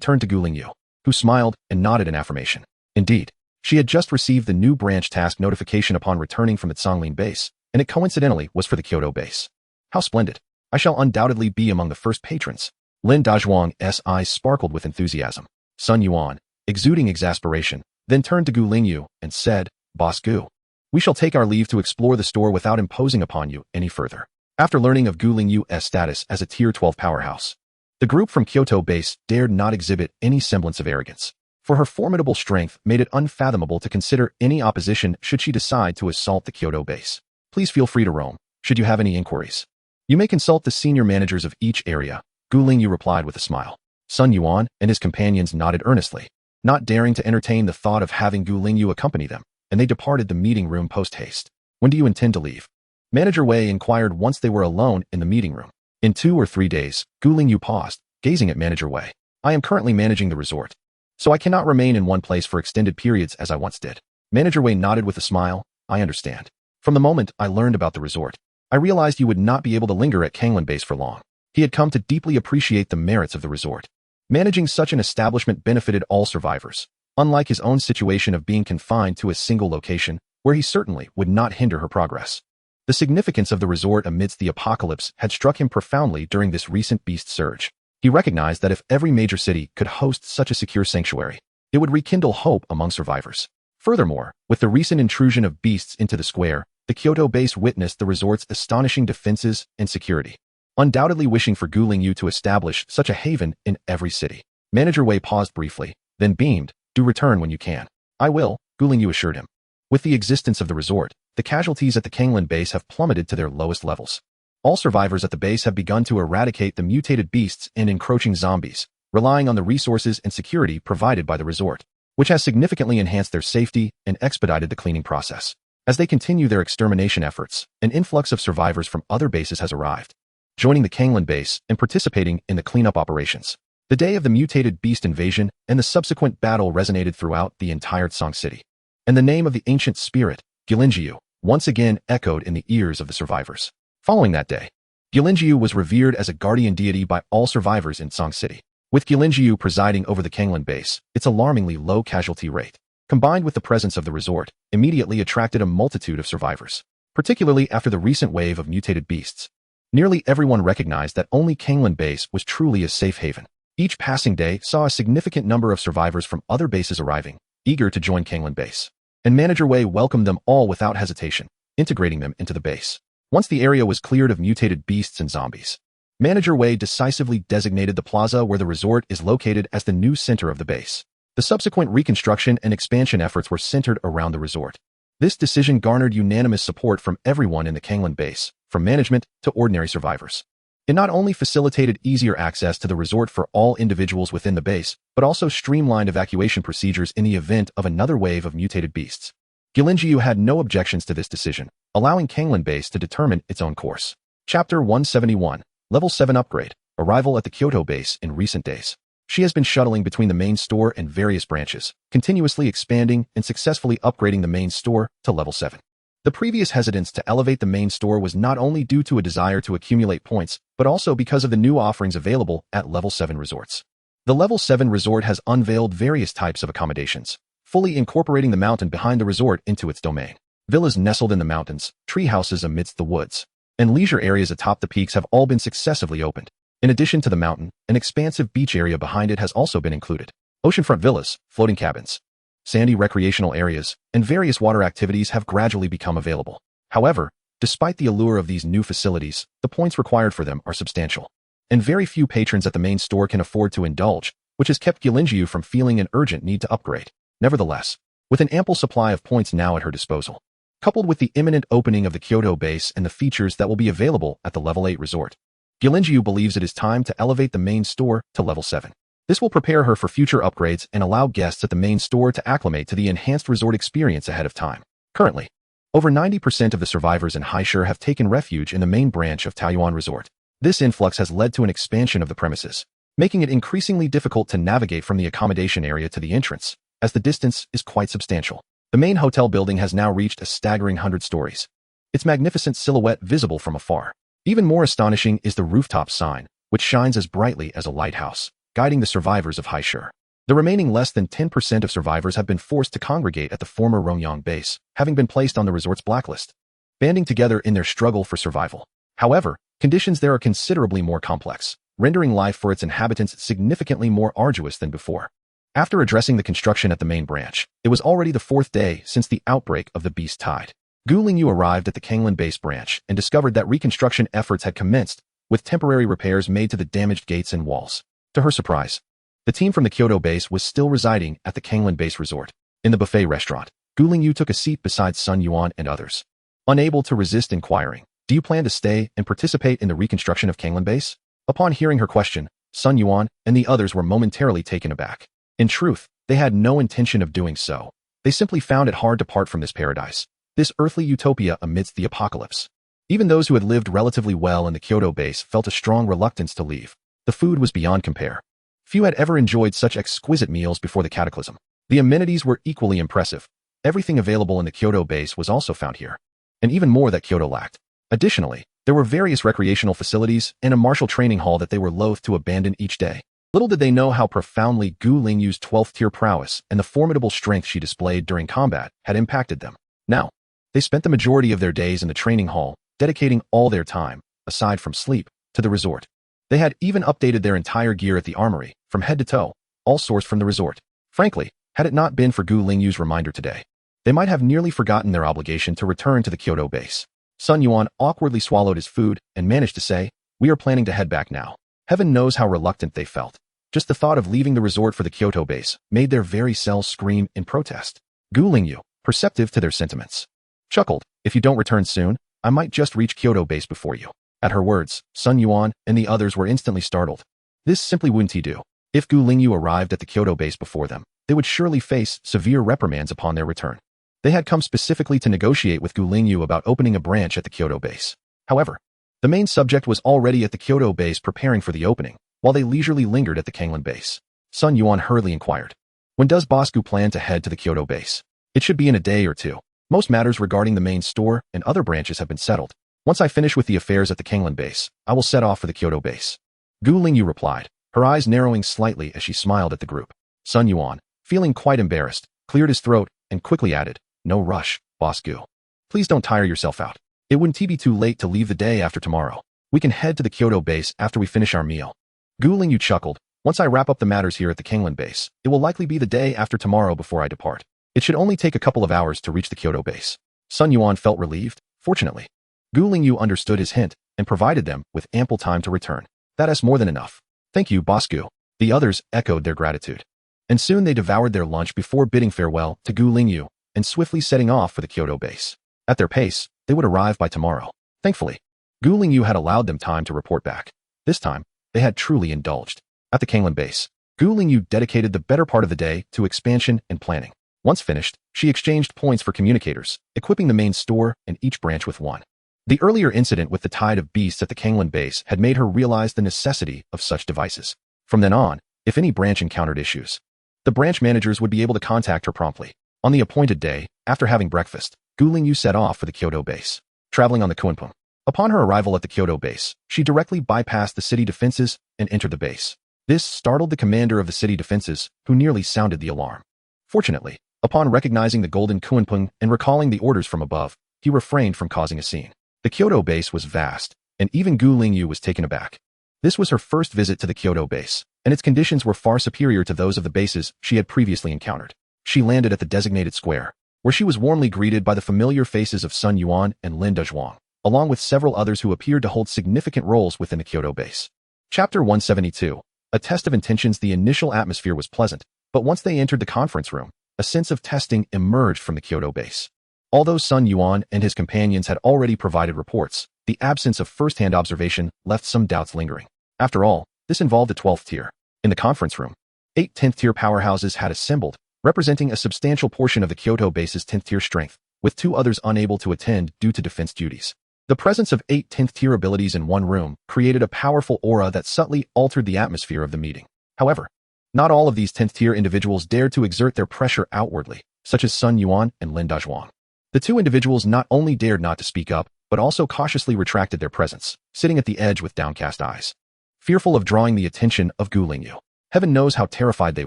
turned to Gu Lingyu, who smiled and nodded in affirmation. Indeed, she had just received the new branch task notification upon returning from the Songlin base, and it coincidentally was for the Kyoto base. How splendid. I shall undoubtedly be among the first patrons. Lin Dazhuang's eyes sparkled with enthusiasm. Sun Yuan, exuding exasperation, then turned to Gu Lingyu and said, Boss Gu, we shall take our leave to explore the store without imposing upon you any further. After learning of Gu Lingyu's status as a Tier 12 powerhouse, the group from Kyoto base dared not exhibit any semblance of arrogance, for her formidable strength made it unfathomable to consider any opposition should she decide to assault the Kyoto base. Please feel free to roam, should you have any inquiries. You may consult the senior managers of each area, Gu Lingyu replied with a smile. Sun Yuan and his companions nodded earnestly, not daring to entertain the thought of having Gu Lingyu accompany them, and they departed the meeting room post-haste. When do you intend to leave? Manager Wei inquired once they were alone in the meeting room. In 2 or 3 days, Gu Lingyu paused, gazing at Manager Wei. I am currently managing the resort, so I cannot remain in one place for extended periods as I once did. Manager Wei nodded with a smile. I understand. From the moment I learned about the resort, I realized you would not be able to linger at Kanglan base for long. He had come to deeply appreciate the merits of the resort. Managing such an establishment benefited all survivors, unlike his own situation of being confined to a single location, where he certainly would not hinder her progress. The significance of the resort amidst the apocalypse had struck him profoundly during this recent beast surge. He recognized that if every major city could host such a secure sanctuary, it would rekindle hope among survivors. Furthermore, with the recent intrusion of beasts into the square, the Kyoto base witnessed the resort's astonishing defenses and security, undoubtedly wishing for Gu Lingyu to establish such a haven in every city. Manager Wei paused briefly, then beamed, do return when you can. I will, Gu Lingyu assured him. With the existence of the resort, the casualties at the Kanglan base have plummeted to their lowest levels. All survivors at the base have begun to eradicate the mutated beasts and encroaching zombies, relying on the resources and security provided by the resort, which has significantly enhanced their safety and expedited the cleaning process. As they continue their extermination efforts, an influx of survivors from other bases has arrived, joining the Kanglan base and participating in the cleanup operations. The day of the mutated beast invasion and the subsequent battle resonated throughout the entire Song City, and the name of the ancient spirit, Lingyu, once again echoed in the ears of the survivors. Following that day, Lingyu was revered as a guardian deity by all survivors in Song City. With Lingyu presiding over the Kanglan base, its alarmingly low casualty rate, combined with the presence of the resort, immediately attracted a multitude of survivors, particularly after the recent wave of mutated beasts. Nearly everyone recognized that only Kanglan base was truly a safe haven. Each passing day saw a significant number of survivors from other bases arriving, eager to join Kanglan base. And Manager Wei welcomed them all without hesitation, integrating them into the base. Once the area was cleared of mutated beasts and zombies, Manager Wei decisively designated the plaza where the resort is located as the new center of the base. The subsequent reconstruction and expansion efforts were centered around the resort. This decision garnered unanimous support from everyone in the Kanglan base, from management to ordinary survivors. It not only facilitated easier access to the resort for all individuals within the base, but also streamlined evacuation procedures in the event of another wave of mutated beasts. Lingyu had no objections to this decision, allowing Kanglan base to determine its own course. Chapter 171, Level 7 Upgrade, Arrival at the Kyoto base in recent days. She has been shuttling between the main store and various branches, continuously expanding and successfully upgrading the main store to Level 7. The previous hesitance to elevate the main store was not only due to a desire to accumulate points, but also because of the new offerings available at Level 7 resorts. The Level 7 resort has unveiled various types of accommodations, fully incorporating the mountain behind the resort into its domain. Villas nestled in the mountains, tree houses amidst the woods, and leisure areas atop the peaks have all been successively opened. In addition to the mountain, an expansive beach area behind it has also been included. Oceanfront villas, floating cabins, sandy recreational areas, and various water activities have gradually become available. However, despite the allure of these new facilities, the points required for them are substantial, and very few patrons at the main store can afford to indulge, which has kept Lingyu from feeling an urgent need to upgrade. Nevertheless, with an ample supply of points now at her disposal, coupled with the imminent opening of the Kyoto base and the features that will be available at the Level 8 resort, Lingyu believes it is time to elevate the main store to Level 7. This will prepare her for future upgrades and allow guests at the main store to acclimate to the enhanced resort experience ahead of time. Currently, over 90% of the survivors in Haishur have taken refuge in the main branch of Taiyuan Resort. This influx has led to an expansion of the premises, making it increasingly difficult to navigate from the accommodation area to the entrance, as the distance is quite substantial. The main hotel building has now reached a staggering 100 stories, its magnificent silhouette visible from afar. Even more astonishing is the rooftop sign, which shines as brightly as a lighthouse, guiding the survivors of Haishur. The remaining less than 10% of survivors have been forced to congregate at the former Rongyang base, having been placed on the resort's blacklist, banding together in their struggle for survival. However, conditions there are considerably more complex, rendering life for its inhabitants significantly more arduous than before. After addressing the construction at the main branch, it was already the 4th day since the outbreak of the Beast Tide. Lingyu arrived at the Kanglan base branch and discovered that reconstruction efforts had commenced, with temporary repairs made to the damaged gates and walls. To her surprise, the team from the Kyoto base was still residing at the Kanglan base resort. In the buffet restaurant, Lingyu took a seat beside Sun Yuan and others. Unable to resist inquiring, "Do you plan to stay and participate in the reconstruction of Kanglan base?" Upon hearing her question, Sun Yuan and the others were momentarily taken aback. In truth, they had no intention of doing so. They simply found it hard to part from this paradise, this earthly utopia amidst the apocalypse. Even those who had lived relatively well in the Kyoto base felt a strong reluctance to leave. The food was beyond compare. Few had ever enjoyed such exquisite meals before the cataclysm. The amenities were equally impressive. Everything available in the Kyoto base was also found here, and even more that Kyoto lacked. Additionally, there were various recreational facilities and a martial training hall that they were loath to abandon each day. Little did they know how profoundly Lingyu's 12th-tier prowess and the formidable strength she displayed during combat had impacted them. Now, they spent the majority of their days in the training hall, dedicating all their time, aside from sleep, to the resort. They had even updated their entire gear at the armory, from head to toe, all sourced from the resort. Frankly, had it not been for Lingyu's reminder today, they might have nearly forgotten their obligation to return to the Kyoto base. Sun Yuan awkwardly swallowed his food and managed to say, "We are planning to head back now." Heaven knows how reluctant they felt. Just the thought of leaving the resort for the Kyoto base made their very cells scream in protest. Lingyu, perceptive to their sentiments, chuckled, "If you don't return soon, I might just reach Kyoto base before you." At her words, Sun Yuan and the others were instantly startled. This simply wouldn't he do. If Lingyu arrived at the Kyoto base before them, they would surely face severe reprimands upon their return. They had come specifically to negotiate with Lingyu about opening a branch at the Kyoto base. However, the main subject was already at the Kyoto base preparing for the opening, while they leisurely lingered at the Kanglan base. Sun Yuan hurriedly inquired, "When does Bosku plan to head to the Kyoto base?" "It should be in a day or two. Most matters regarding the main store and other branches have been settled. Once I finish with the affairs at the Kanglan base, I will set off for the Kyoto base." Lingyu replied, her eyes narrowing slightly as she smiled at the group. Sun Yuan, feeling quite embarrassed, cleared his throat and quickly added, "No rush, Bosku. Please don't tire yourself out. It wouldn't be too late to leave the day after tomorrow. We can head to the Kyoto base after we finish our meal." Lingyu chuckled, "Once I wrap up the matters here at the Kanglan base, it will likely be the day after tomorrow before I depart. It should only take a couple of hours to reach the Kyoto base." Sun Yuan felt relieved. Fortunately, Lingyu understood his hint and provided them with ample time to return. "That is more than enough. Thank you, Bosku." The others echoed their gratitude. And soon they devoured their lunch before bidding farewell to Lingyu and swiftly setting off for the Kyoto base. At their pace, they would arrive by tomorrow. Thankfully, Lingyu had allowed them time to report back. This time, they had truly indulged. At the Kanglan base, Lingyu dedicated the better part of the day to expansion and planning. Once finished, she exchanged points for communicators, equipping the main store and each branch with one. The earlier incident with the tide of beasts at the Kanglan base had made her realize the necessity of such devices. From then on, if any branch encountered issues, the branch managers would be able to contact her promptly. On the appointed day, after having breakfast, Lingyu set off for the Kyoto base, traveling on the Kunpeng. Upon her arrival at the Kyoto base, she directly bypassed the city defenses and entered the base. This startled the commander of the city defenses, who nearly sounded the alarm. Fortunately, upon recognizing the golden Kunpeng and recalling the orders from above, he refrained from causing a scene. The Kyoto base was vast, and even Lingyu was taken aback. This was her first visit to the Kyoto base, and its conditions were far superior to those of the bases she had previously encountered. She landed at the designated square, where she was warmly greeted by the familiar faces of Sun Yuan and Lin Dezhuang, along with several others who appeared to hold significant roles within the Kyoto base. Chapter 172. A test of intentions. The initial atmosphere was pleasant, but once they entered the conference room, a sense of testing emerged from the Kyoto base. Although Sun Yuan and his companions had already provided reports, the absence of first-hand observation left some doubts lingering. After all, this involved a 12th tier. In the conference room, 8 10th-tier powerhouses had assembled, representing a substantial portion of the Kyoto base's 10th-tier strength, with 2 others unable to attend due to defense duties. The presence of 8 10th-tier abilities in one room created a powerful aura that subtly altered the atmosphere of the meeting. However, not all of these 10th-tier individuals dared to exert their pressure outwardly, such as Sun Yuan and Lin Dezhuang. The 2 individuals not only dared not to speak up, but also cautiously retracted their presence, sitting at the edge with downcast eyes, fearful of drawing the attention of Lingyu. Heaven knows how terrified they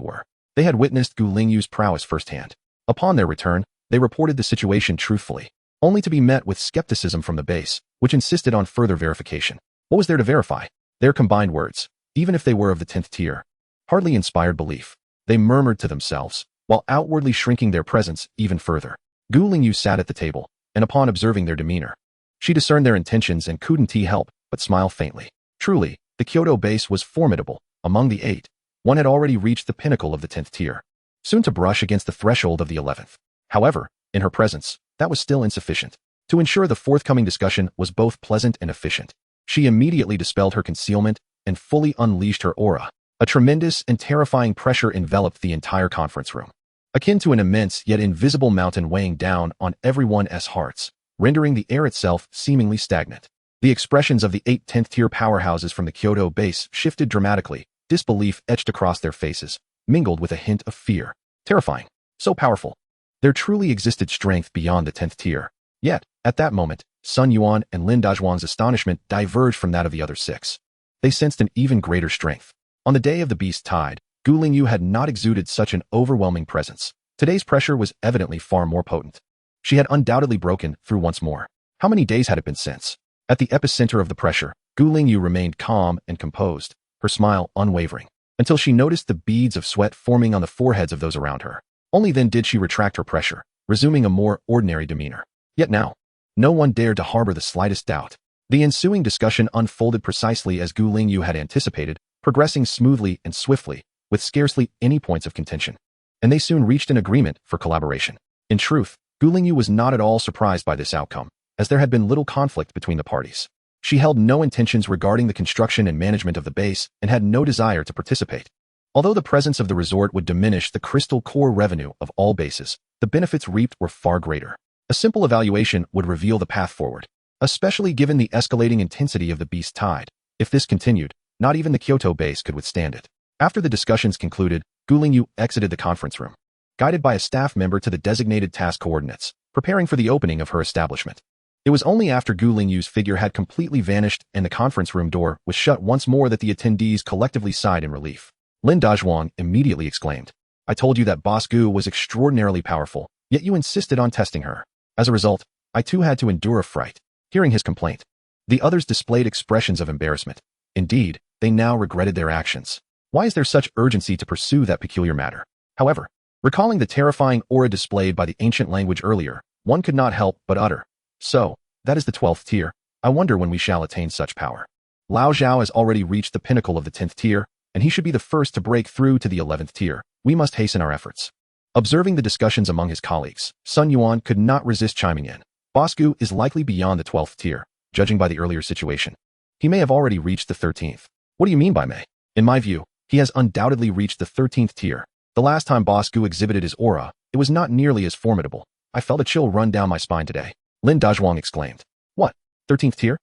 were. They had witnessed Lingyu's prowess firsthand. Upon their return, they reported the situation truthfully, only to be met with skepticism from the base, which insisted on further verification. What was there to verify? Their combined words, even if they were of the 10th tier, hardly inspired belief. They murmured to themselves, while outwardly shrinking their presence even further. Lingyu sat at the table, and upon observing their demeanor, she discerned their intentions and couldn't help but smile faintly. Truly, the Kyoto base was formidable. Among the 8, one had already reached the pinnacle of the 10th tier, soon to brush against the threshold of the 11th. However, in her presence, that was still insufficient. To ensure the forthcoming discussion was both pleasant and efficient, she immediately dispelled her concealment and fully unleashed her aura. A tremendous and terrifying pressure enveloped the entire conference room, akin to an immense yet invisible mountain weighing down on everyone's hearts, rendering the air itself seemingly stagnant. The expressions of the 8 10th-tier powerhouses from the Kyoto base shifted dramatically, disbelief etched across their faces, mingled with a hint of fear. Terrifying. So powerful. There truly existed strength beyond the 10th tier. Yet, at that moment, Sun Yuan and Lin Dezhuang's astonishment diverged from that of the other 6. They sensed an even greater strength. On the day of the beast tide, Lingyu had not exuded such an overwhelming presence. Today's pressure was evidently far more potent. She had undoubtedly broken through once more. How many days had it been since? At the epicenter of the pressure, Lingyu remained calm and composed, her smile unwavering, until she noticed the beads of sweat forming on the foreheads of those around her. Only then did she retract her pressure, resuming a more ordinary demeanor. Yet now, no one dared to harbor the slightest doubt. The ensuing discussion unfolded precisely as Lingyu had anticipated, progressing smoothly and swiftly, with scarcely any points of contention. And they soon reached an agreement for collaboration. In truth, Lingyu was not at all surprised by this outcome, as there had been little conflict between the parties. She held no intentions regarding the construction and management of the base and had no desire to participate. Although the presence of the resort would diminish the crystal core revenue of all bases, the benefits reaped were far greater. A simple evaluation would reveal the path forward, especially given the escalating intensity of the beast tide. If this continued, not even the Kyoto base could withstand it. After the discussions concluded, Lingyu exited the conference room, guided by a staff member to the designated task coordinates, preparing for the opening of her establishment. It was only after Lingyu's figure had completely vanished and the conference room door was shut once more that the attendees collectively sighed in relief. Lin Dezhuang immediately exclaimed, "I told you that Boss Gu was extraordinarily powerful, yet you insisted on testing her. As a result, I too had to endure a fright." Hearing his complaint, the others displayed expressions of embarrassment. Indeed, they now regretted their actions. Why is there such urgency to pursue that peculiar matter? However, recalling the terrifying aura displayed by the ancient language earlier, one could not help but utter, "So, that is the 12th tier. I wonder when we shall attain such power." Lao Zhao has already reached the pinnacle of the 10th tier, and he should be the first to break through to the 11th tier. We must hasten our efforts. Observing the discussions among his colleagues, Sun Yuan could not resist chiming in. Boss Gu is likely beyond the 12th tier, judging by the earlier situation. He may have already reached the 13th. What do you mean by may? In my view, he has undoubtedly reached the 13th tier. The last time Boss Gu exhibited his aura, it was not nearly as formidable. I felt a chill run down my spine today. Lin Dezhuang exclaimed. What? 13th tier?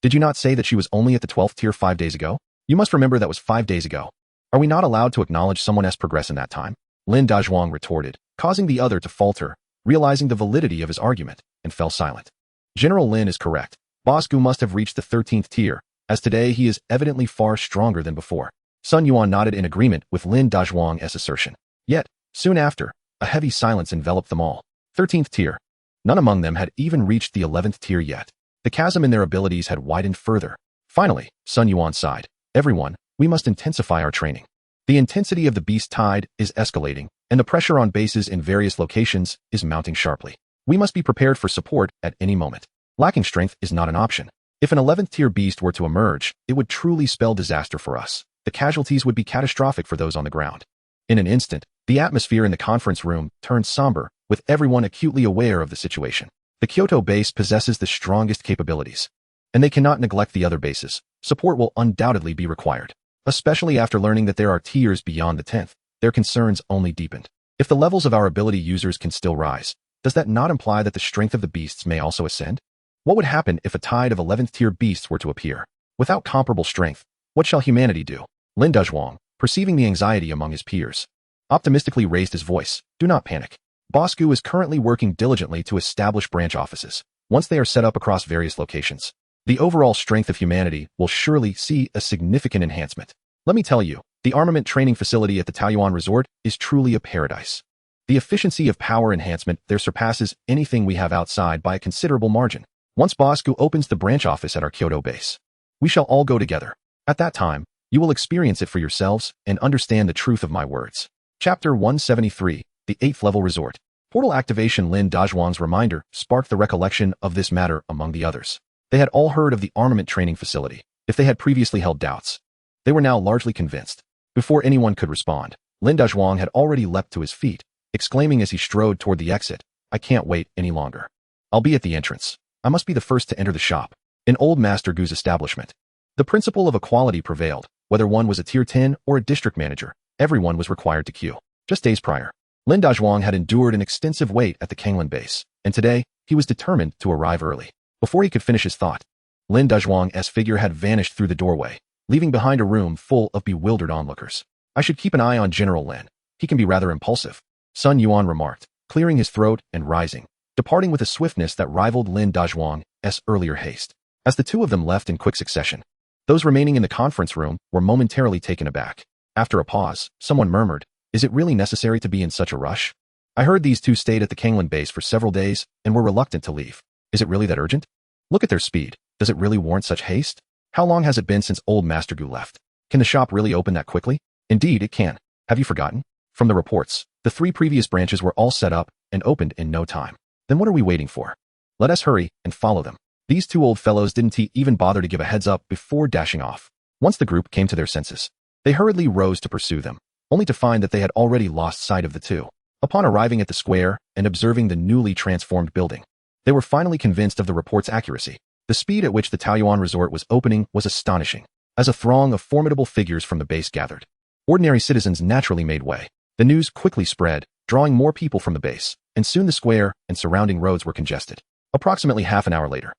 Did you not say that she was only at the 12th tier 5 days ago? You must remember that was 5 days ago. Are we not allowed to acknowledge someone's progress in that time? Lin Dazhuang retorted, causing the other to falter, realizing the validity of his argument, and fell silent. General Lin is correct. Boss Gu must have reached the 13th tier, as today he is evidently far stronger than before. Sun Yuan nodded in agreement with Lin Dazhuang's assertion. Yet, soon after, a heavy silence enveloped them all. 13th tier. None among them had even reached the 11th tier yet. The chasm in their abilities had widened further. Finally, Sun Yuan sighed. Everyone, we must intensify our training. The intensity of the beast tide is escalating, and the pressure on bases in various locations is mounting sharply. We must be prepared for support at any moment. Lacking strength is not an option. If an 11th tier beast were to emerge, it would truly spell disaster for us. The casualties would be catastrophic for those on the ground. In an instant, the atmosphere in the conference room turned somber, with everyone acutely aware of the situation. The Kyoto base possesses the strongest capabilities, and they cannot neglect the other bases. Support will undoubtedly be required. Especially after learning that there are tiers beyond the 10th, their concerns only deepened. If the levels of our ability users can still rise, does that not imply that the strength of the beasts may also ascend? What would happen if a tide of 11th tier beasts were to appear? Without comparable strength, what shall humanity do? Lin Dazhuang, perceiving the anxiety among his peers, optimistically raised his voice. Do not panic. Boss Gu is currently working diligently to establish branch offices. Once they are set up across various locations, the overall strength of humanity will surely see a significant enhancement. Let me tell you, the armament training facility at the Taoyuan Resort is truly a paradise. The efficiency of power enhancement there surpasses anything we have outside by a considerable margin. Once Boss Gu opens the branch office at our Kyoto base, we shall all go together. At that time, you will experience it for yourselves and understand the truth of my words. Chapter 173, the 8th level resort. Portal activation. Lin Dazhuang's reminder sparked the recollection of this matter among the others. They had all heard of the armament training facility. If they had previously held doubts, they were now largely convinced. Before anyone could respond, Lin Dazhuang had already leapt to his feet, exclaiming as he strode toward the exit, I can't wait any longer. I'll be at the entrance. I must be the first to enter the shop. In old Master Gu's establishment, the principle of equality prevailed. Whether one was a tier 10 or a district manager, everyone was required to queue. Just days prior, Lin Dazhuang had endured an extensive wait at the Kanglin base, and today, he was determined to arrive early. Before he could finish his thought, Lin Dazhuang's figure had vanished through the doorway, leaving behind a room full of bewildered onlookers. I should keep an eye on General Lin. He can be rather impulsive, Sun Yuan remarked, clearing his throat and rising, departing with a swiftness that rivaled Lin Dazhuang's earlier haste. As the two of them left in quick succession, those remaining in the conference room were momentarily taken aback. After a pause, someone murmured, is it really necessary to be in such a rush? I heard these two stayed at the Kanglin base for several days and were reluctant to leave. Is it really that urgent? Look at their speed. Does it really warrant such haste? How long has it been since old Master Gu left? Can the shop really open that quickly? Indeed, it can. Have you forgotten? From the reports, the 3 previous branches were all set up and opened in no time. Then what are we waiting for? Let us hurry and follow them. These two old fellows didn't even bother to give a heads up before dashing off. Once the group came to their senses, they hurriedly rose to pursue them, only to find that they had already lost sight of the two. Upon arriving at the square and observing the newly transformed building, they were finally convinced of the report's accuracy. The speed at which the Taoyuan Resort was opening was astonishing. As a throng of formidable figures from the base gathered, ordinary citizens naturally made way. The news quickly spread, drawing more people from the base, and soon the square and surrounding roads were congested. Approximately half an hour later,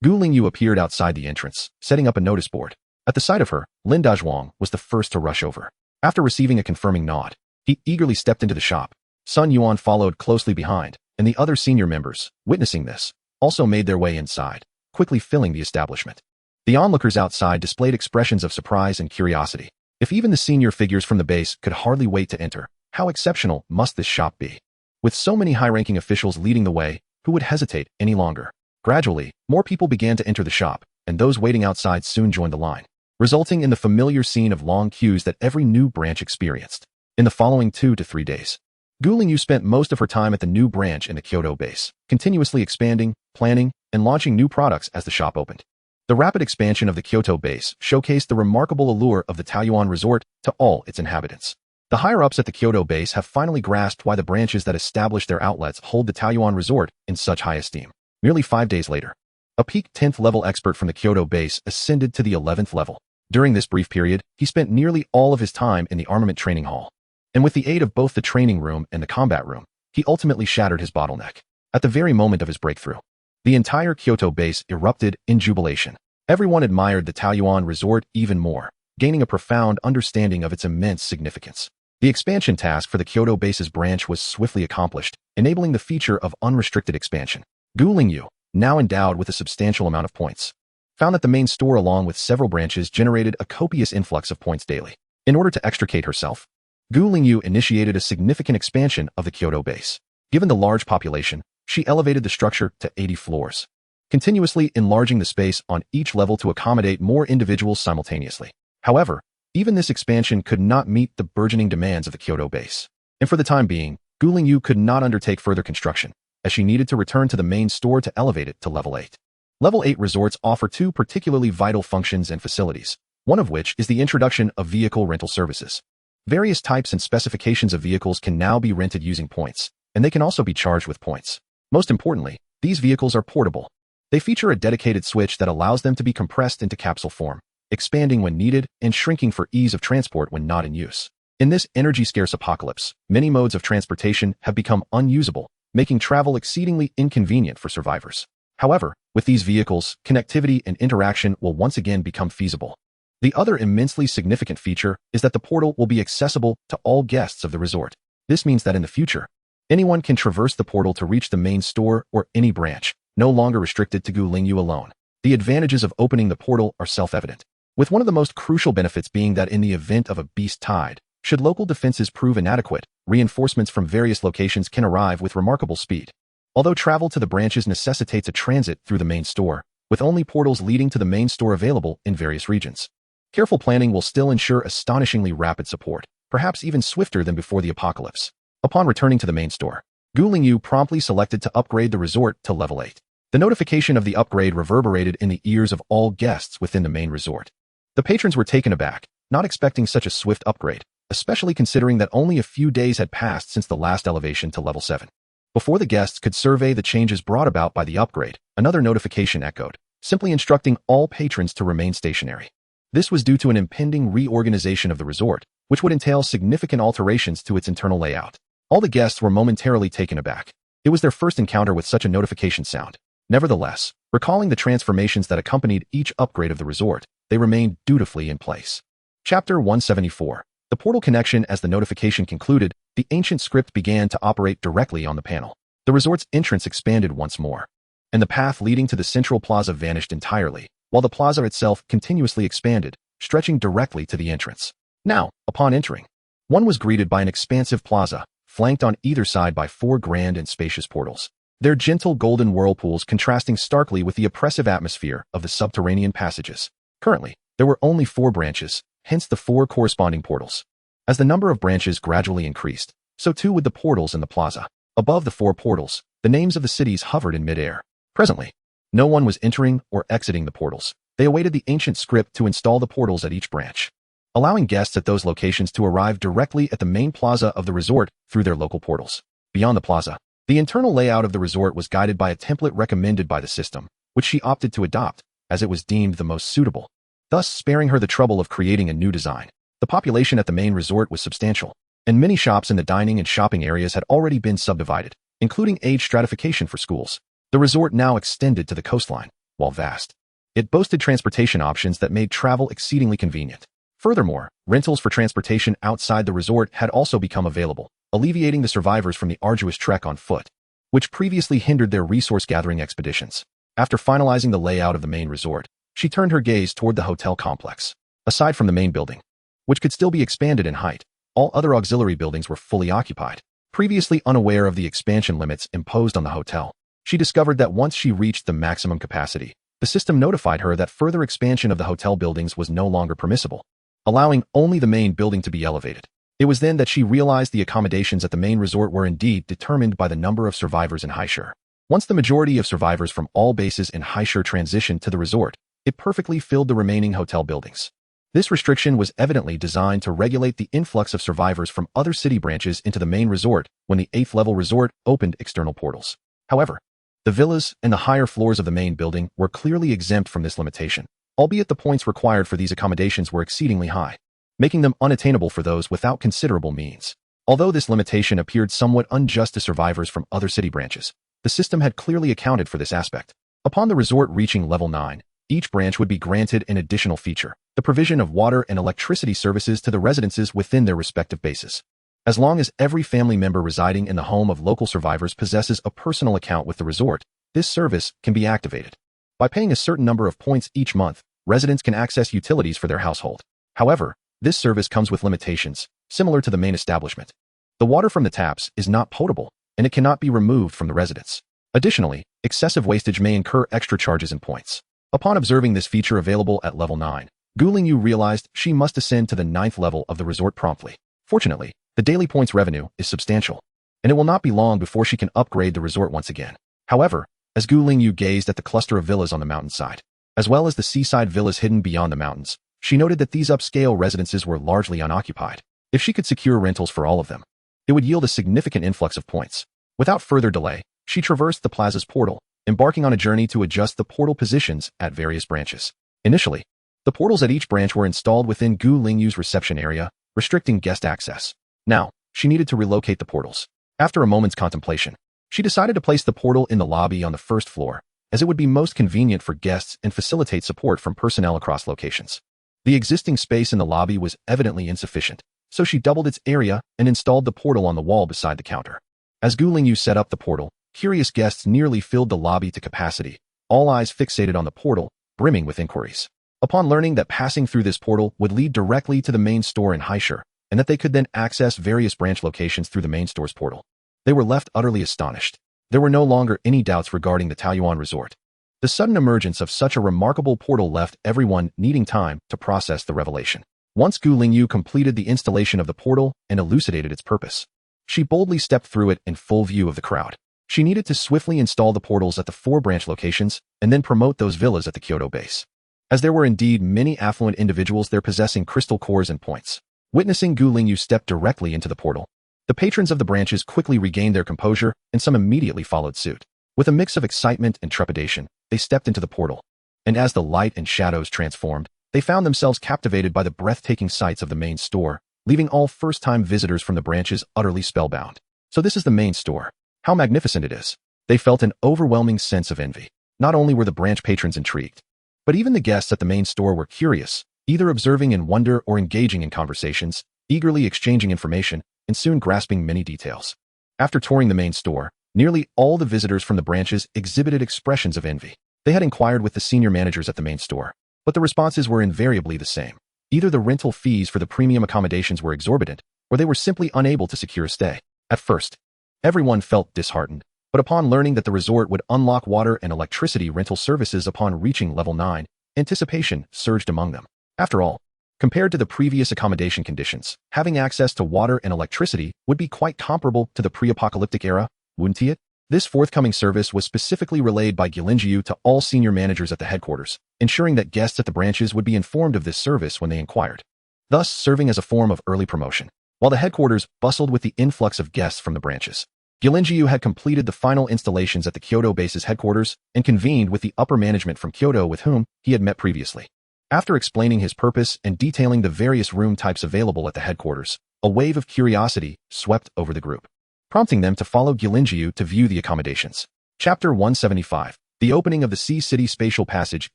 Lingyu appeared outside the entrance, setting up a notice board. At the sight of her, Lin Dazhuang was the first to rush over. After receiving a confirming nod, he eagerly stepped into the shop. Sun Yuan followed closely behind, and the other senior members, witnessing this, also made their way inside, quickly filling the establishment. The onlookers outside displayed expressions of surprise and curiosity. If even the senior figures from the base could hardly wait to enter, how exceptional must this shop be? With so many high-ranking officials leading the way, who would hesitate any longer? Gradually, more people began to enter the shop, and those waiting outside soon joined the line, resulting in the familiar scene of long queues that every new branch experienced. In the following 2 to 3 days, Lingyu spent most of her time at the new branch in the Kyoto base, continuously expanding, planning, and launching new products as the shop opened. The rapid expansion of the Kyoto base showcased the remarkable allure of the Taoyuan Resort to all its inhabitants. The higher-ups at the Kyoto base have finally grasped why the branches that established their outlets hold the Taoyuan Resort in such high esteem. Nearly 5 days later, a peak 10th level expert from the Kyoto base ascended to the 11th level. During this brief period, he spent nearly all of his time in the armament training hall. And with the aid of both the training room and the combat room, he ultimately shattered his bottleneck. At the very moment of his breakthrough, The entire Kyoto base erupted in jubilation. Everyone admired the Taoyuan resort even more, gaining a profound understanding of its immense significance. The expansion task for the Kyoto base's branch was swiftly accomplished, enabling the feature of unrestricted expansion. Lingyu, now endowed with a substantial amount of points, found that the main store along with several branches generated a copious influx of points daily. In order to extricate herself, Lingyu initiated a significant expansion of the Kyoto base. Given the large population, she elevated the structure to 80 floors, continuously enlarging the space on each level to accommodate more individuals simultaneously. However, even this expansion could not meet the burgeoning demands of the Kyoto base. And for the time being, Lingyu could not undertake further construction, as she needed to return to the main store to elevate it to level 8. Level 8 resorts offer two particularly vital functions and facilities, one of which is the introduction of vehicle rental services. Various types and specifications of vehicles can now be rented using points, and they can also be charged with points. Most importantly, these vehicles are portable. They feature a dedicated switch that allows them to be compressed into capsule form, expanding when needed and shrinking for ease of transport when not in use. In this energy-scarce apocalypse, many modes of transportation have become unusable, making travel exceedingly inconvenient for survivors. However, with these vehicles, connectivity and interaction will once again become feasible. The other immensely significant feature is that the portal will be accessible to all guests of the resort. This means that in the future, anyone can traverse the portal to reach the main store or any branch, no longer restricted to Lingyu alone. The advantages of opening the portal are self-evident, with one of the most crucial benefits being that in the event of a beast tide, should local defenses prove inadequate, reinforcements from various locations can arrive with remarkable speed. Although travel to the branches necessitates a transit through the main store, with only portals leading to the main store available in various regions, careful planning will still ensure astonishingly rapid support, perhaps even swifter than before the apocalypse. Upon returning to the main store, Lingyu promptly selected to upgrade the resort to level 8. The notification of the upgrade reverberated in the ears of all guests within the main resort. The patrons were taken aback, not expecting such a swift upgrade, especially considering that only a few days had passed since the last elevation to level 7. Before the guests could survey the changes brought about by the upgrade, another notification echoed, simply instructing all patrons to remain stationary. This was due to an impending reorganization of the resort, which would entail significant alterations to its internal layout. All the guests were momentarily taken aback. It was their first encounter with such a notification sound. Nevertheless, recalling the transformations that accompanied each upgrade of the resort, they remained dutifully in place. Chapter 174. The portal connection. As the notification concluded, the ancient script began to operate directly on the panel. The resort's entrance expanded once more, and the path leading to the central plaza vanished entirely, while the plaza itself continuously expanded, stretching directly to the entrance. Now, upon entering, one was greeted by an expansive plaza, flanked on either side by 4 grand and spacious portals, their gentle golden whirlpools contrasting starkly with the oppressive atmosphere of the subterranean passages. Currently, there were only 4 branches, hence the 4 corresponding portals. As the number of branches gradually increased, so too would the portals in the plaza. Above the 4 portals, the names of the cities hovered in midair. Presently, no one was entering or exiting the portals. They awaited the ancient script to install the portals at each branch, allowing guests at those locations to arrive directly at the main plaza of the resort through their local portals. Beyond the plaza, the internal layout of the resort was guided by a template recommended by the system, which she opted to adopt, as it was deemed the most suitable, thus sparing her the trouble of creating a new design. The population at the main resort was substantial, and many shops in the dining and shopping areas had already been subdivided, including age stratification for schools. The resort now extended to the coastline, while vast. It boasted transportation options that made travel exceedingly convenient. Furthermore, rentals for transportation outside the resort had also become available, alleviating the survivors from the arduous trek on foot, which previously hindered their resource-gathering expeditions. After finalizing the layout of the main resort, she turned her gaze toward the hotel complex. Aside from the main building, which could still be expanded in height, all other auxiliary buildings were fully occupied. Previously unaware of the expansion limits imposed on the hotel, she discovered that once she reached the maximum capacity, the system notified her that further expansion of the hotel buildings was no longer permissible, allowing only the main building to be elevated. It was then that she realized the accommodations at the main resort were indeed determined by the number of survivors in Haishur. Once the majority of survivors from all bases in Haishur transitioned to the resort, it perfectly filled the remaining hotel buildings. This restriction was evidently designed to regulate the influx of survivors from other city branches into the main resort when the 8th level resort opened external portals. However, the villas and the higher floors of the main building were clearly exempt from this limitation, albeit the points required for these accommodations were exceedingly high, making them unattainable for those without considerable means. Although this limitation appeared somewhat unjust to survivors from other city branches, The system had clearly accounted for this aspect. Upon the resort reaching level 9, each branch would be granted an additional feature, the provision of water and electricity services to the residences within their respective bases. As long as every family member residing in the home of local survivors possesses a personal account with the resort, this service can be activated. By paying a certain number of points each month, residents can access utilities for their household. However, this service comes with limitations, similar to the main establishment. The water from the taps is not potable, and it cannot be removed from the residence. Additionally, excessive wastage may incur extra charges and points. Upon observing this feature available at level 9, Lingyu realized she must ascend to the 9th level of the resort promptly. Fortunately, the daily points revenue is substantial, and it will not be long before she can upgrade the resort once again. However, as Lingyu gazed at the cluster of villas on the mountainside, as well as the seaside villas hidden beyond the mountains, she noted that these upscale residences were largely unoccupied. If she could secure rentals for all of them, it would yield a significant influx of points. Without further delay, she traversed the plaza's portal, embarking on a journey to adjust the portal positions at various branches. Initially, the portals at each branch were installed within Lingyu's reception area, restricting guest access. Now, she needed to relocate the portals. After a moment's contemplation, she decided to place the portal in the lobby on the first floor, as it would be most convenient for guests and facilitate support from personnel across locations. The existing space in the lobby was evidently insufficient, so she doubled its area and installed the portal on the wall beside the counter. As Lingyu set up the portal, curious guests nearly filled the lobby to capacity, all eyes fixated on the portal, brimming with inquiries. Upon learning that passing through this portal would lead directly to the main store in Horde, and that they could then access various branch locations through the main store's portal, they were left utterly astonished. There were no longer any doubts regarding the Taoyuan resort. The sudden emergence of such a remarkable portal left everyone needing time to process the revelation. Once Lingyu completed the installation of the portal and elucidated its purpose, she boldly stepped through it in full view of the crowd. She needed to swiftly install the portals at the 4 branch locations and then promote those villas at the Kyoto base. As there were indeed many affluent individuals there possessing crystal cores and points. Witnessing Lingyu step directly into the portal, the patrons of the branches quickly regained their composure and some immediately followed suit. With a mix of excitement and trepidation, they stepped into the portal. And as the light and shadows transformed, they found themselves captivated by the breathtaking sights of the main store, leaving all first-time visitors from the branches utterly spellbound. So this is the main store. How magnificent it is. They felt an overwhelming sense of envy. Not only were the branch patrons intrigued, but even the guests at the main store were curious, either observing in wonder or engaging in conversations, eagerly exchanging information, and soon grasping many details. After touring the main store, nearly all the visitors from the branches exhibited expressions of envy. They had inquired with the senior managers at the main store, but the responses were invariably the same. Either the rental fees for the premium accommodations were exorbitant, or they were simply unable to secure a stay. At first, everyone felt disheartened, but upon learning that the resort would unlock water and electricity rental services upon reaching level 9, anticipation surged among them. After all, compared to the previous accommodation conditions, having access to water and electricity would be quite comparable to the pre-apocalyptic era, wouldn't it? This forthcoming service was specifically relayed by Lingyu to all senior managers at the headquarters, ensuring that guests at the branches would be informed of this service when they inquired, thus serving as a form of early promotion. While the headquarters bustled with the influx of guests from the branches, Lingyu had completed the final installations at the Kyoto base's headquarters and convened with the upper management from Kyoto with whom he had met previously. After explaining his purpose and detailing the various room types available at the headquarters, a wave of curiosity swept over the group, prompting them to follow Lingyu to view the accommodations. Chapter 175. The opening of the Sea City Spatial Passage.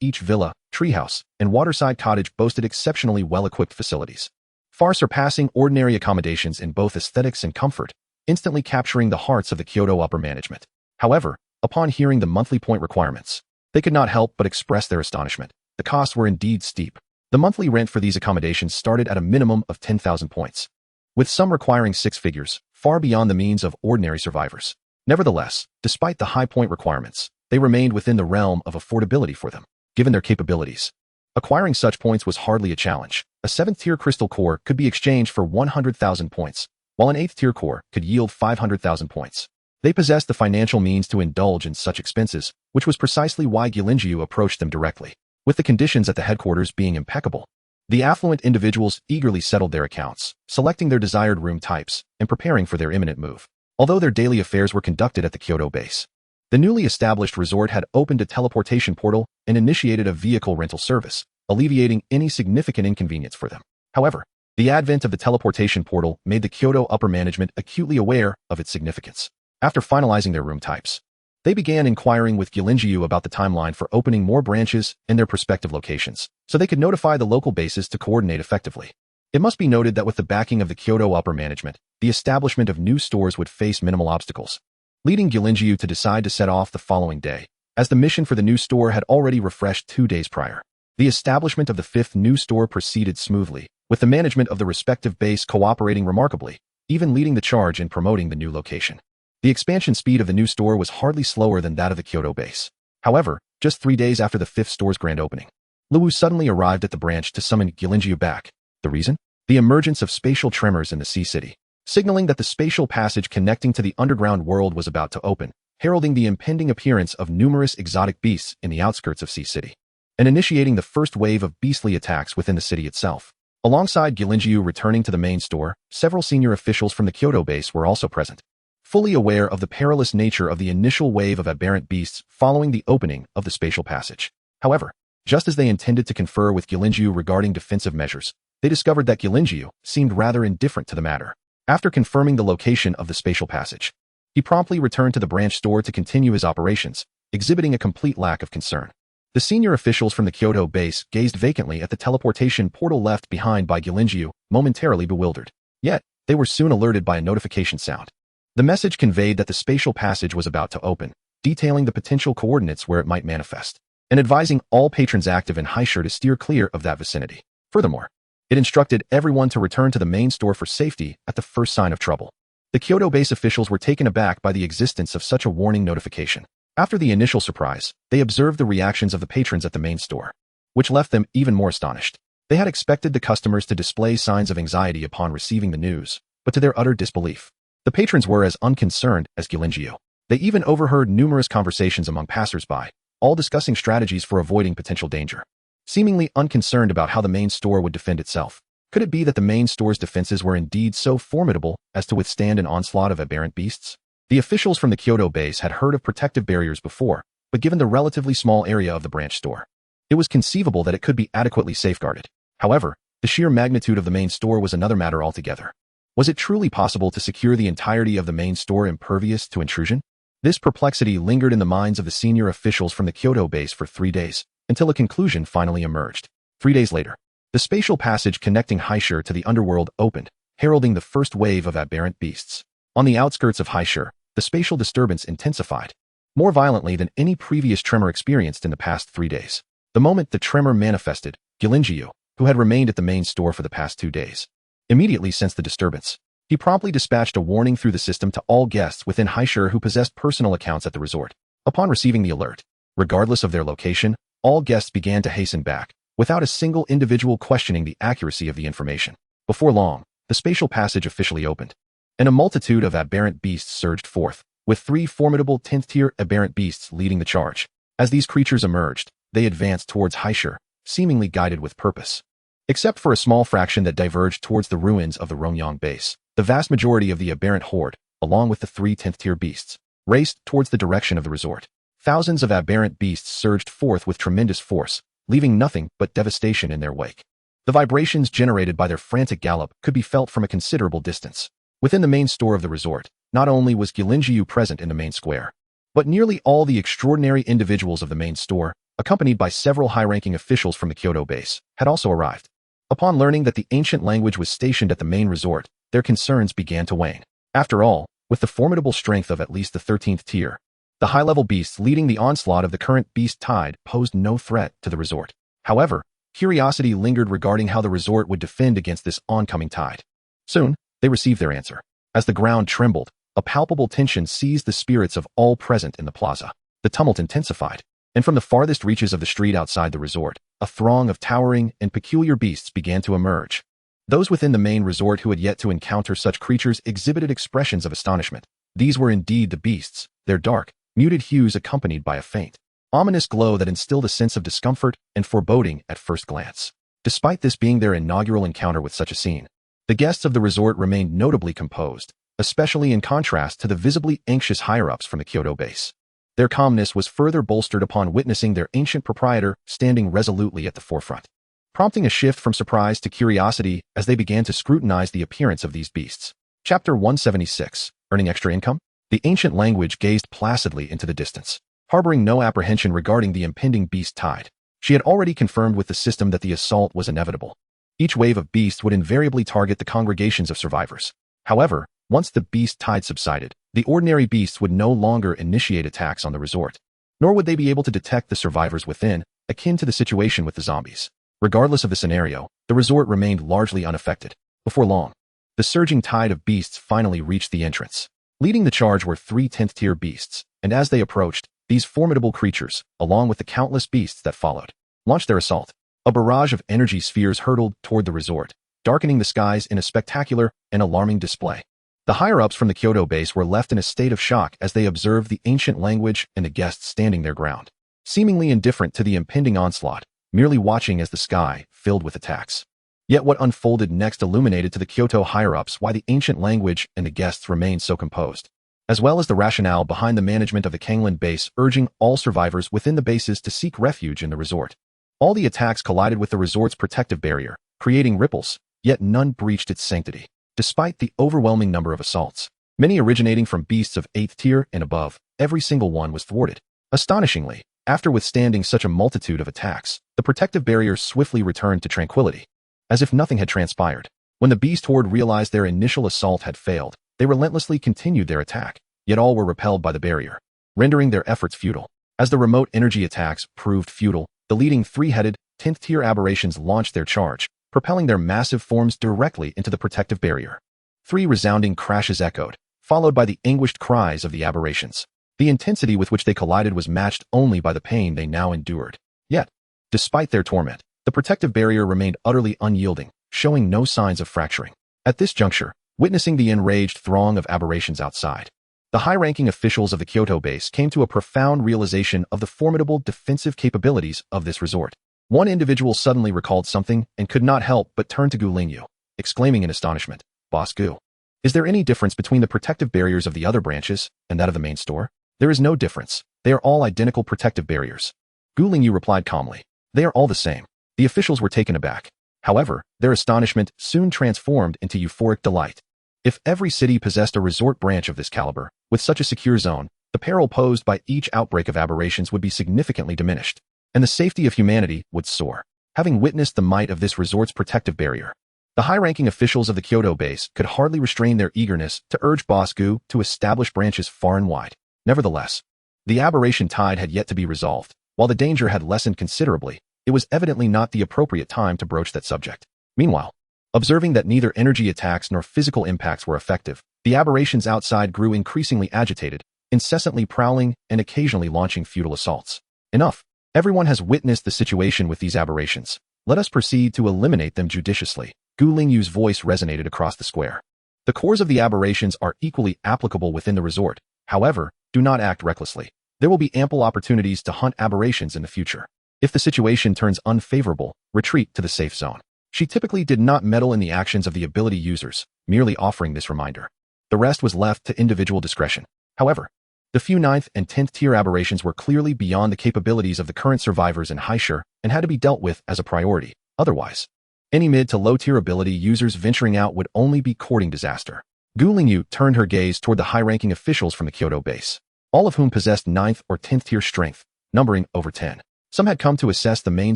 Each villa, treehouse, and waterside cottage boasted exceptionally well-equipped facilities, far surpassing ordinary accommodations in both aesthetics and comfort, instantly capturing the hearts of the Kyoto upper management. However, upon hearing the monthly point requirements, they could not help but express their astonishment. The costs were indeed steep. The monthly rent for these accommodations started at a minimum of 10,000 points, with some requiring 6 figures, far beyond the means of ordinary survivors. Nevertheless, despite the high point requirements, they remained within the realm of affordability for them, given their capabilities. Acquiring such points was hardly a challenge. A 7th-tier crystal core could be exchanged for 100,000 points, while an 8th-tier core could yield 500,000 points. They possessed the financial means to indulge in such expenses, which was precisely why Lingyu approached them directly. With the conditions at the headquarters being impeccable, the affluent individuals eagerly settled their accounts, selecting their desired room types, and preparing for their imminent move. Although their daily affairs were conducted at the Kyoto base, the newly established resort had opened a teleportation portal and initiated a vehicle rental service, alleviating any significant inconvenience for them. However, the advent of the teleportation portal made the Kyoto upper management acutely aware of its significance. After finalizing their room types, They began inquiring with Lingyu about the timeline for opening more branches in their prospective locations, so they could notify the local bases to coordinate effectively. It must be noted that with the backing of the Kyoto upper management, the establishment of new stores would face minimal obstacles, leading Lingyu to decide to set off the following day, as the mission for the new store had already refreshed 2 days prior. The establishment of the 5th new store proceeded smoothly, with the management of the respective base cooperating remarkably, even leading the charge in promoting the new location. The expansion speed of the new store was hardly slower than that of the Kyoto base. However, just 3 days after the 5th store's grand opening, Liu suddenly arrived at the branch to summon Lingyu back. The reason? The emergence of spatial tremors in the Sea City, signaling that the spatial passage connecting to the underground world was about to open, heralding the impending appearance of numerous exotic beasts in the outskirts of Sea City, and initiating the first wave of beastly attacks within the city itself. Alongside Lingyu returning to the main store, several senior officials from the Kyoto base were also present, fully aware of the perilous nature of the initial wave of aberrant beasts following the opening of the spatial passage. However, just as they intended to confer with Lingyu regarding defensive measures, they discovered that Lingyu seemed rather indifferent to the matter. After confirming the location of the spatial passage, he promptly returned to the branch store to continue his operations, exhibiting a complete lack of concern. The senior officials from the Kyoto base gazed vacantly at the teleportation portal left behind by Lingyu, momentarily bewildered. Yet, they were soon alerted by a notification sound. The message conveyed that the spatial passage was about to open, detailing the potential coordinates where it might manifest, and advising all patrons active in Horde to steer clear of that vicinity. Furthermore, it instructed everyone to return to the main store for safety at the first sign of trouble. The Kyoto base officials were taken aback by the existence of such a warning notification. After the initial surprise, they observed the reactions of the patrons at the main store, which left them even more astonished. They had expected the customers to display signs of anxiety upon receiving the news, but to their utter disbelief, the patrons were as unconcerned as Lingyu. They even overheard numerous conversations among passers-by, all discussing strategies for avoiding potential danger, seemingly unconcerned about how the main store would defend itself. Could it be that the main store's defenses were indeed so formidable as to withstand an onslaught of aberrant beasts? The officials from the Kyoto base had heard of protective barriers before, but given the relatively small area of the branch store, it was conceivable that it could be adequately safeguarded. However, the sheer magnitude of the main store was another matter altogether. Was it truly possible to secure the entirety of the main store impervious to intrusion? This perplexity lingered in the minds of the senior officials from the Kyoto base for 3 days, until a conclusion finally emerged. 3 days later, the spatial passage connecting Horde to the underworld opened, heralding the first wave of aberrant beasts. On the outskirts of Horde, the spatial disturbance intensified, more violently than any previous tremor experienced in the past 3 days. The moment the tremor manifested, Lingyu, who had remained at the main store for the past 2 days, immediately sensed the disturbance. He promptly dispatched a warning through the system to all guests within Horde who possessed personal accounts at the resort. Upon receiving the alert, regardless of their location, all guests began to hasten back, without a single individual questioning the accuracy of the information. Before long, the spatial passage officially opened, and a multitude of aberrant beasts surged forth, with 3 formidable 10th-tier aberrant beasts leading the charge. As these creatures emerged, they advanced towards Horde, seemingly guided with purpose. Except for a small fraction that diverged towards the ruins of the Rongyang base, the vast majority of the aberrant horde, along with the 3 10th-tier beasts, raced towards the direction of the resort. Thousands of aberrant beasts surged forth with tremendous force, leaving nothing but devastation in their wake. The vibrations generated by their frantic gallop could be felt from a considerable distance. Within the main store of the resort, not only was Lingyu present in the main square, but nearly all the extraordinary individuals of the main store, accompanied by several high-ranking officials from the Kyoto base, had also arrived. Upon learning that the ancient language was stationed at the main resort, their concerns began to wane. After all, with the formidable strength of at least the 13th tier, the high-level beasts leading the onslaught of the current beast tide posed no threat to the resort. However, curiosity lingered regarding how the resort would defend against this oncoming tide. Soon, they received their answer. As the ground trembled, a palpable tension seized the spirits of all present in the plaza. The tumult intensified, and from the farthest reaches of the street outside the resort, a throng of towering and peculiar beasts began to emerge. Those within the main resort who had yet to encounter such creatures exhibited expressions of astonishment. These were indeed the beasts, their dark, muted hues accompanied by a faint, ominous glow that instilled a sense of discomfort and foreboding at first glance. Despite this being their inaugural encounter with such a scene, the guests of the resort remained notably composed, especially in contrast to the visibly anxious higher-ups from the Kyoto base. Their calmness was further bolstered upon witnessing their ancient proprietor standing resolutely at the forefront, prompting a shift from surprise to curiosity as they began to scrutinize the appearance of these beasts. Chapter 176, Earning Extra Income? The ancient language gazed placidly into the distance, harboring no apprehension regarding the impending beast tide. She had already confirmed with the system that the assault was inevitable. Each wave of beasts would invariably target the congregations of survivors. However, once the beast tide subsided, the ordinary beasts would no longer initiate attacks on the resort, nor would they be able to detect the survivors within, akin to the situation with the zombies. Regardless of the scenario, the resort remained largely unaffected. Before long, the surging tide of beasts finally reached the entrance. Leading the charge were 3 10th-tier beasts, and as they approached, these formidable creatures, along with the countless beasts that followed, launched their assault. A barrage of energy spheres hurtled toward the resort, darkening the skies in a spectacular and alarming display. The higher-ups from the Kyoto base were left in a state of shock as they observed the ancient language and the guests standing their ground, seemingly indifferent to the impending onslaught, merely watching as the sky filled with attacks. Yet what unfolded next illuminated to the Kyoto higher-ups why the ancient language and the guests remained so composed, as well as the rationale behind the management of the Kangland base urging all survivors within the bases to seek refuge in the resort. All the attacks collided with the resort's protective barrier, creating ripples, yet none breached its sanctity. Despite the overwhelming number of assaults, many originating from beasts of 8th tier and above, every single one was thwarted. Astonishingly, after withstanding such a multitude of attacks, the protective barrier swiftly returned to tranquility, as if nothing had transpired. When the beast horde realized their initial assault had failed, they relentlessly continued their attack, yet all were repelled by the barrier, rendering their efforts futile. As the remote energy attacks proved futile, the leading 3-headed, 10th-tier aberrations launched their charge, propelling their massive forms directly into the protective barrier. 3 resounding crashes echoed, followed by the anguished cries of the aberrations. The intensity with which they collided was matched only by the pain they now endured. Yet, despite their torment, the protective barrier remained utterly unyielding, showing no signs of fracturing. At this juncture, witnessing the enraged throng of aberrations outside, the high-ranking officials of the Kyoto base came to a profound realization of the formidable defensive capabilities of this resort. One individual suddenly recalled something and could not help but turn to Lingyu, exclaiming in astonishment, "Boss Gu, is there any difference between the protective barriers of the other branches and that of the main store?" "There is no difference. They are all identical protective barriers." Lingyu replied calmly, "They are all the same." The officials were taken aback. However, their astonishment soon transformed into euphoric delight. If every city possessed a resort branch of this caliber, with such a secure zone, the peril posed by each outbreak of aberrations would be significantly diminished, and the safety of humanity would soar. Having witnessed the might of this resort's protective barrier, the high-ranking officials of the Kyoto base could hardly restrain their eagerness to urge Boss Gu to establish branches far and wide. Nevertheless, the aberration tide had yet to be resolved. While the danger had lessened considerably, it was evidently not the appropriate time to broach that subject. Meanwhile, observing that neither energy attacks nor physical impacts were effective, the aberrations outside grew increasingly agitated, incessantly prowling and occasionally launching futile assaults. Enough. Everyone has witnessed the situation with these aberrations. Let us proceed to eliminate them judiciously. Lingyu's voice resonated across the square. The cores of the aberrations are equally applicable within the resort. However, do not act recklessly. There will be ample opportunities to hunt aberrations in the future. If the situation turns unfavorable, retreat to the safe zone. She typically did not meddle in the actions of the ability users, merely offering this reminder. The rest was left to individual discretion. However, the few 9th and 10th tier aberrations were clearly beyond the capabilities of the current survivors in Haishur and had to be dealt with as a priority. Otherwise, any mid to low tier ability users venturing out would only be courting disaster. Lingyu turned her gaze toward the high-ranking officials from the Kyoto base, all of whom possessed 9th or 10th tier strength, numbering over 10. Some had come to assess the main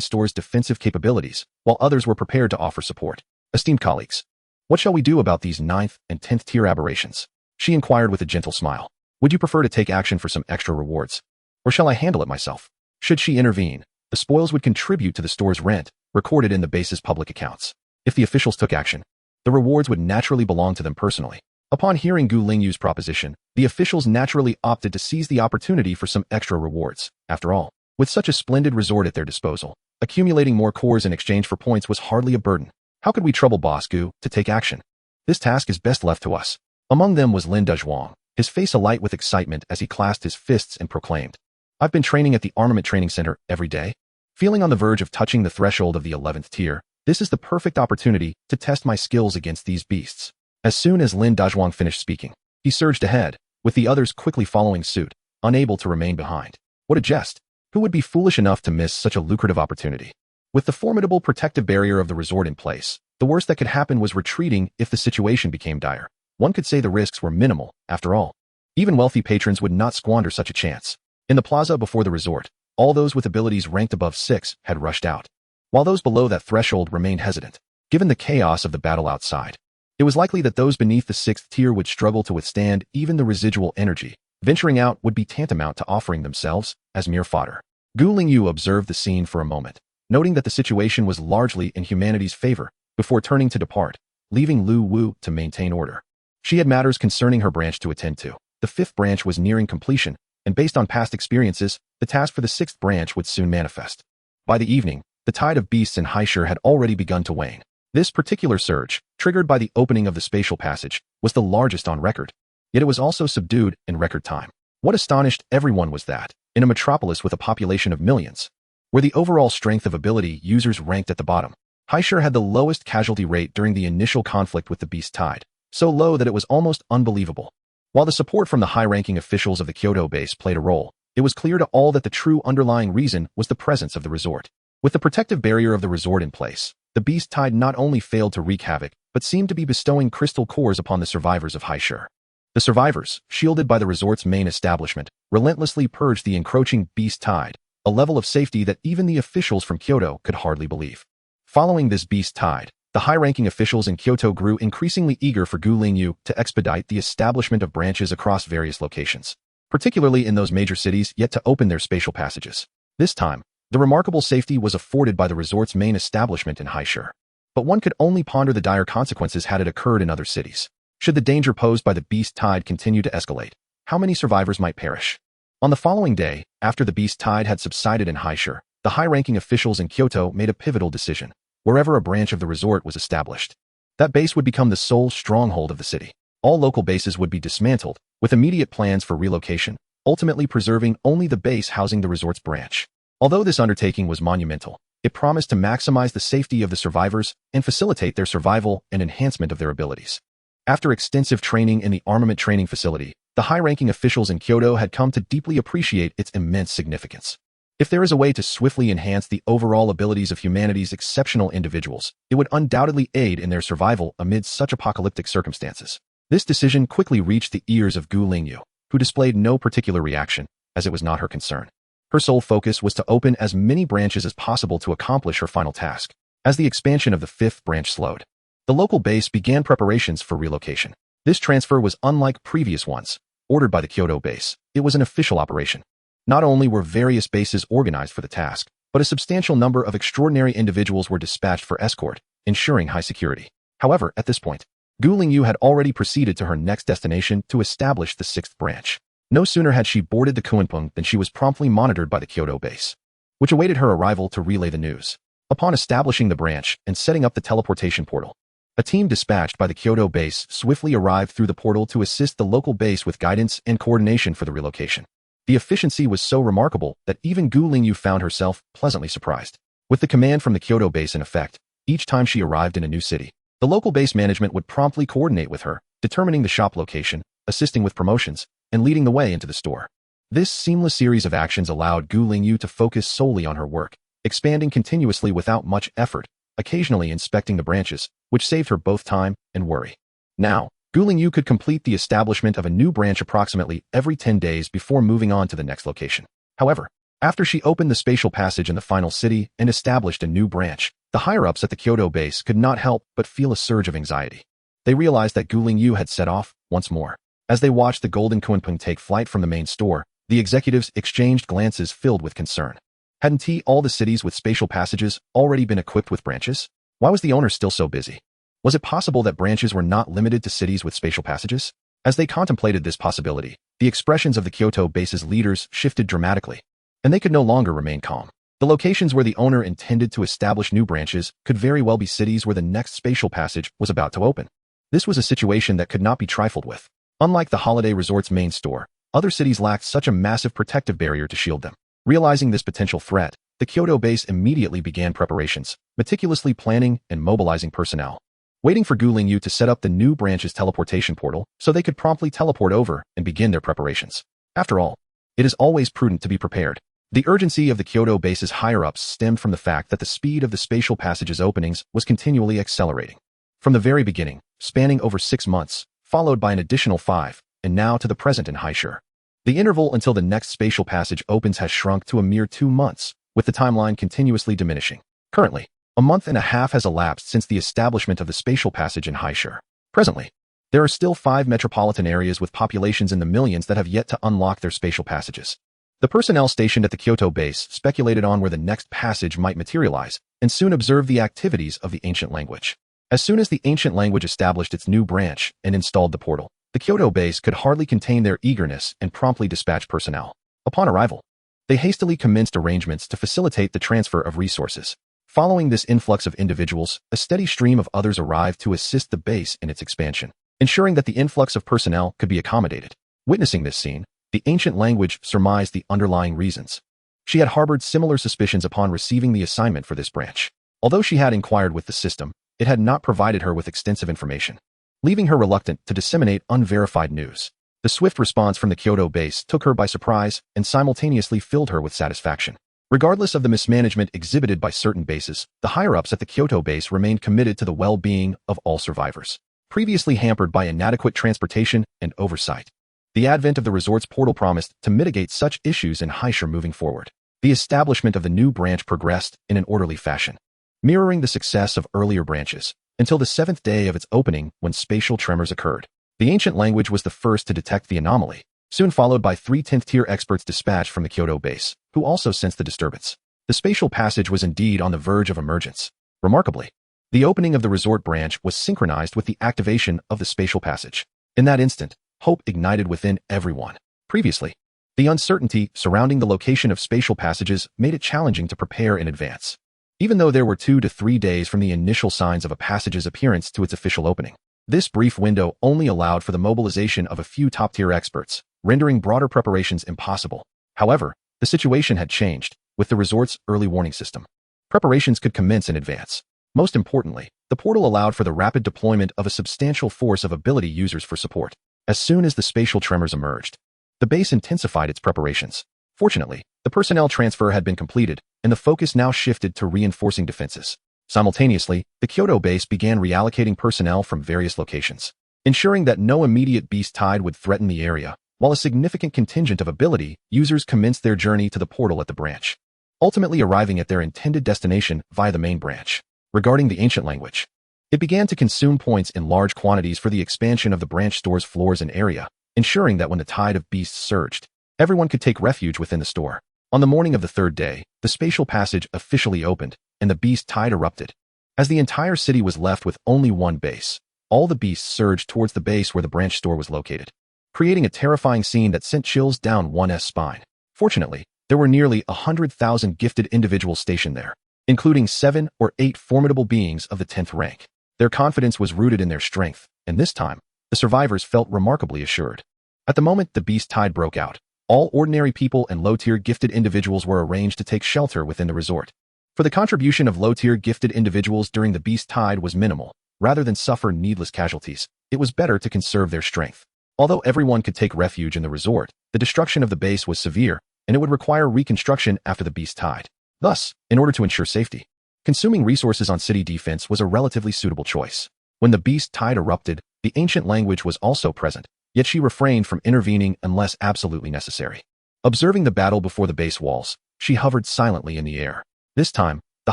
store's defensive capabilities, while others were prepared to offer support. "Esteemed colleagues, what shall we do about these 9th and 10th tier aberrations?" she inquired with a gentle smile. "Would you prefer to take action for some extra rewards? Or shall I handle it myself?" Should she intervene, the spoils would contribute to the store's rent, recorded in the base's public accounts. If the officials took action, the rewards would naturally belong to them personally. Upon hearing Lingyu's proposition, the officials naturally opted to seize the opportunity for some extra rewards. After all, with such a splendid resort at their disposal, accumulating more cores in exchange for points was hardly a burden. How could we trouble Boss Gu to take action? This task is best left to us. Among them was Lin Dezhuang, his face alight with excitement as he clasped his fists and proclaimed, "I've been training at the Armament Training Center every day. Feeling on the verge of touching the threshold of the 11th tier, this is the perfect opportunity to test my skills against these beasts." As soon as Lin Dezhuang finished speaking, he surged ahead, with the others quickly following suit, unable to remain behind. What a jest! Who would be foolish enough to miss such a lucrative opportunity? With the formidable protective barrier of the resort in place, the worst that could happen was retreating if the situation became dire. One could say the risks were minimal, after all. Even wealthy patrons would not squander such a chance. In the plaza before the resort, all those with abilities ranked above 6 had rushed out, while those below that threshold remained hesitant. Given the chaos of the battle outside, it was likely that those beneath the 6th tier would struggle to withstand even the residual energy. Venturing out would be tantamount to offering themselves as mere fodder. Gu Lingyu observed the scene for a moment, noting that the situation was largely in humanity's favor, before turning to depart, leaving Lu Wu to maintain order. She had matters concerning her branch to attend to. The 5th branch was nearing completion, and based on past experiences, the task for the 6th branch would soon manifest. By the evening, the tide of beasts in Haishur had already begun to wane. This particular surge, triggered by the opening of the spatial passage, was the largest on record. Yet it was also subdued in record time. What astonished everyone was that, in a metropolis with a population of millions, where the overall strength of ability users ranked at the bottom, Haishur had the lowest casualty rate during the initial conflict with the beast tide, so low that it was almost unbelievable. While the support from the high-ranking officials of the Kyoto base played a role, it was clear to all that the true underlying reason was the presence of the resort. With the protective barrier of the resort in place, the beast tide not only failed to wreak havoc, but seemed to be bestowing crystal cores upon the survivors of Haishur. The survivors, shielded by the resort's main establishment, relentlessly purged the encroaching beast tide, a level of safety that even the officials from Kyoto could hardly believe. Following this beast tide, the high-ranking officials in Kyoto grew increasingly eager for Gu Lingyu to expedite the establishment of branches across various locations, particularly in those major cities yet to open their spatial passages. This time, the remarkable safety was afforded by the resort's main establishment in Haishur. But one could only ponder the dire consequences had it occurred in other cities. Should the danger posed by the beast tide continue to escalate, how many survivors might perish? On the following day, after the beast tide had subsided in Haishur, the high-ranking officials in Kyoto made a pivotal decision. Wherever a branch of the resort was established, that base would become the sole stronghold of the city. All local bases would be dismantled, with immediate plans for relocation, ultimately preserving only the base housing the resort's branch. Although this undertaking was monumental, it promised to maximize the safety of the survivors and facilitate their survival and enhancement of their abilities. After extensive training in the armament training facility, the high-ranking officials in Kyoto had come to deeply appreciate its immense significance. If there is a way to swiftly enhance the overall abilities of humanity's exceptional individuals, it would undoubtedly aid in their survival amid such apocalyptic circumstances. This decision quickly reached the ears of Gu Lingyu, who displayed no particular reaction, as it was not her concern. Her sole focus was to open as many branches as possible to accomplish her final task. As the expansion of the 5th branch slowed, the local base began preparations for relocation. This transfer was unlike previous ones, ordered by the Kyoto base. It was an official operation. Not only were various bases organized for the task, but a substantial number of extraordinary individuals were dispatched for escort, ensuring high security. However, at this point, Gu Lingyu had already proceeded to her next destination to establish the 6th branch. No sooner had she boarded the Kunpeng than she was promptly monitored by the Kyoto base, which awaited her arrival to relay the news. Upon establishing the branch and setting up the teleportation portal, a team dispatched by the Kyoto base swiftly arrived through the portal to assist the local base with guidance and coordination for the relocation. The efficiency was so remarkable that even Gu Lingyu found herself pleasantly surprised. With the command from the Kyoto base in effect, each time she arrived in a new city, the local base management would promptly coordinate with her, determining the shop location, assisting with promotions, and leading the way into the store. This seamless series of actions allowed Gu Lingyu to focus solely on her work, expanding continuously without much effort, occasionally inspecting the branches, which saved her both time and worry. Now, Gu Lingyu could complete the establishment of a new branch approximately every 10 days before moving on to the next location. However, after she opened the spatial passage in the final city and established a new branch, the higher-ups at the Kyoto base could not help but feel a surge of anxiety. They realized that Gu Lingyu had set off once more. As they watched the golden Kunpeng take flight from the main store, the executives exchanged glances filled with concern. Hadn't all the cities with spatial passages already been equipped with branches? Why was the owner still so busy? Was it possible that branches were not limited to cities with spatial passages? As they contemplated this possibility, the expressions of the Kyoto base's leaders shifted dramatically, and they could no longer remain calm. The locations where the owner intended to establish new branches could very well be cities where the next spatial passage was about to open. This was a situation that could not be trifled with. Unlike the holiday resort's main store, other cities lacked such a massive protective barrier to shield them. Realizing this potential threat, the Kyoto base immediately began preparations, meticulously planning and mobilizing personnel, waiting for Gu Lingyu to set up the new branch's teleportation portal so they could promptly teleport over and begin their preparations. After all, it is always prudent to be prepared. The urgency of the Kyoto base's higher-ups stemmed from the fact that the speed of the spatial passage's openings was continually accelerating. From the very beginning, spanning over 6 months, followed by an additional 5, and now to the present in Horde. The interval until the next spatial passage opens has shrunk to a mere 2 months, with the timeline continuously diminishing. Currently, a month and a half has elapsed since the establishment of the spatial passage in Horde. Presently, there are still 5 metropolitan areas with populations in the millions that have yet to unlock their spatial passages. The personnel stationed at the Kyoto base speculated on where the next passage might materialize, and soon observed the activities of the ancient language. As soon as the ancient language established its new branch and installed the portal, the Kyoto base could hardly contain their eagerness and promptly dispatched personnel. Upon arrival, they hastily commenced arrangements to facilitate the transfer of resources. Following this influx of individuals, a steady stream of others arrived to assist the base in its expansion, ensuring that the influx of personnel could be accommodated. Witnessing this scene, the ancient language surmised the underlying reasons. She had harbored similar suspicions upon receiving the assignment for this branch. Although she had inquired with the system, it had not provided her with extensive information, leaving her reluctant to disseminate unverified news. The swift response from the Kyoto base took her by surprise and simultaneously filled her with satisfaction. Regardless of the mismanagement exhibited by certain bases, the higher-ups at the Kyoto base remained committed to the well-being of all survivors, previously hampered by inadequate transportation and oversight. The advent of the resort's portal promised to mitigate such issues in Horde moving forward. The establishment of the new branch progressed in an orderly fashion, mirroring the success of earlier branches, until the 7th day of its opening when spatial tremors occurred. The ancient language was the first to detect the anomaly, soon followed by 3 10th-tier experts dispatched from the Kyoto base, who also sensed the disturbance. The spatial passage was indeed on the verge of emergence. Remarkably, the opening of the resort branch was synchronized with the activation of the spatial passage. In that instant, hope ignited within everyone. Previously, the uncertainty surrounding the location of spatial passages made it challenging to prepare in advance, even though there were 2 to 3 days from the initial signs of a passage's appearance to its official opening. This brief window only allowed for the mobilization of a few top-tier experts, rendering broader preparations impossible. However, the situation had changed, with the resort's early warning system. Preparations could commence in advance. Most importantly, the portal allowed for the rapid deployment of a substantial force of ability users for support. As soon as the spatial tremors emerged, the base intensified its preparations. Fortunately, the personnel transfer had been completed, and the focus now shifted to reinforcing defenses. Simultaneously, the Kyoto base began reallocating personnel from various locations, ensuring that no immediate beast tide would threaten the area, while a significant contingent of ability users commenced their journey to the portal at the branch, ultimately arriving at their intended destination via the main branch. Regarding the ancient language, it began to consume points in large quantities for the expansion of the branch store's floors and area, ensuring that when the tide of beasts surged, everyone could take refuge within the store. On the morning of the 3rd day, the spatial passage officially opened, and the beast tide erupted. As the entire city was left with only one base, all the beasts surged towards the base where the branch store was located, creating a terrifying scene that sent chills down one's spine. Fortunately, there were nearly 100,000 gifted individuals stationed there, including 7 or 8 formidable beings of the 10th rank. Their confidence was rooted in their strength, and this time, the survivors felt remarkably assured. At the moment the beast tide broke out, all ordinary people and low-tier gifted individuals were arranged to take shelter within the resort. For the contribution of low-tier gifted individuals during the beast tide was minimal. Rather than suffer needless casualties, it was better to conserve their strength. Although everyone could take refuge in the resort, the destruction of the base was severe, and it would require reconstruction after the beast tide. Thus, in order to ensure safety, consuming resources on city defense was a relatively suitable choice. When the beast tide erupted, the ancient language was also present, yet she refrained from intervening unless absolutely necessary. Observing the battle before the base walls, she hovered silently in the air. This time, the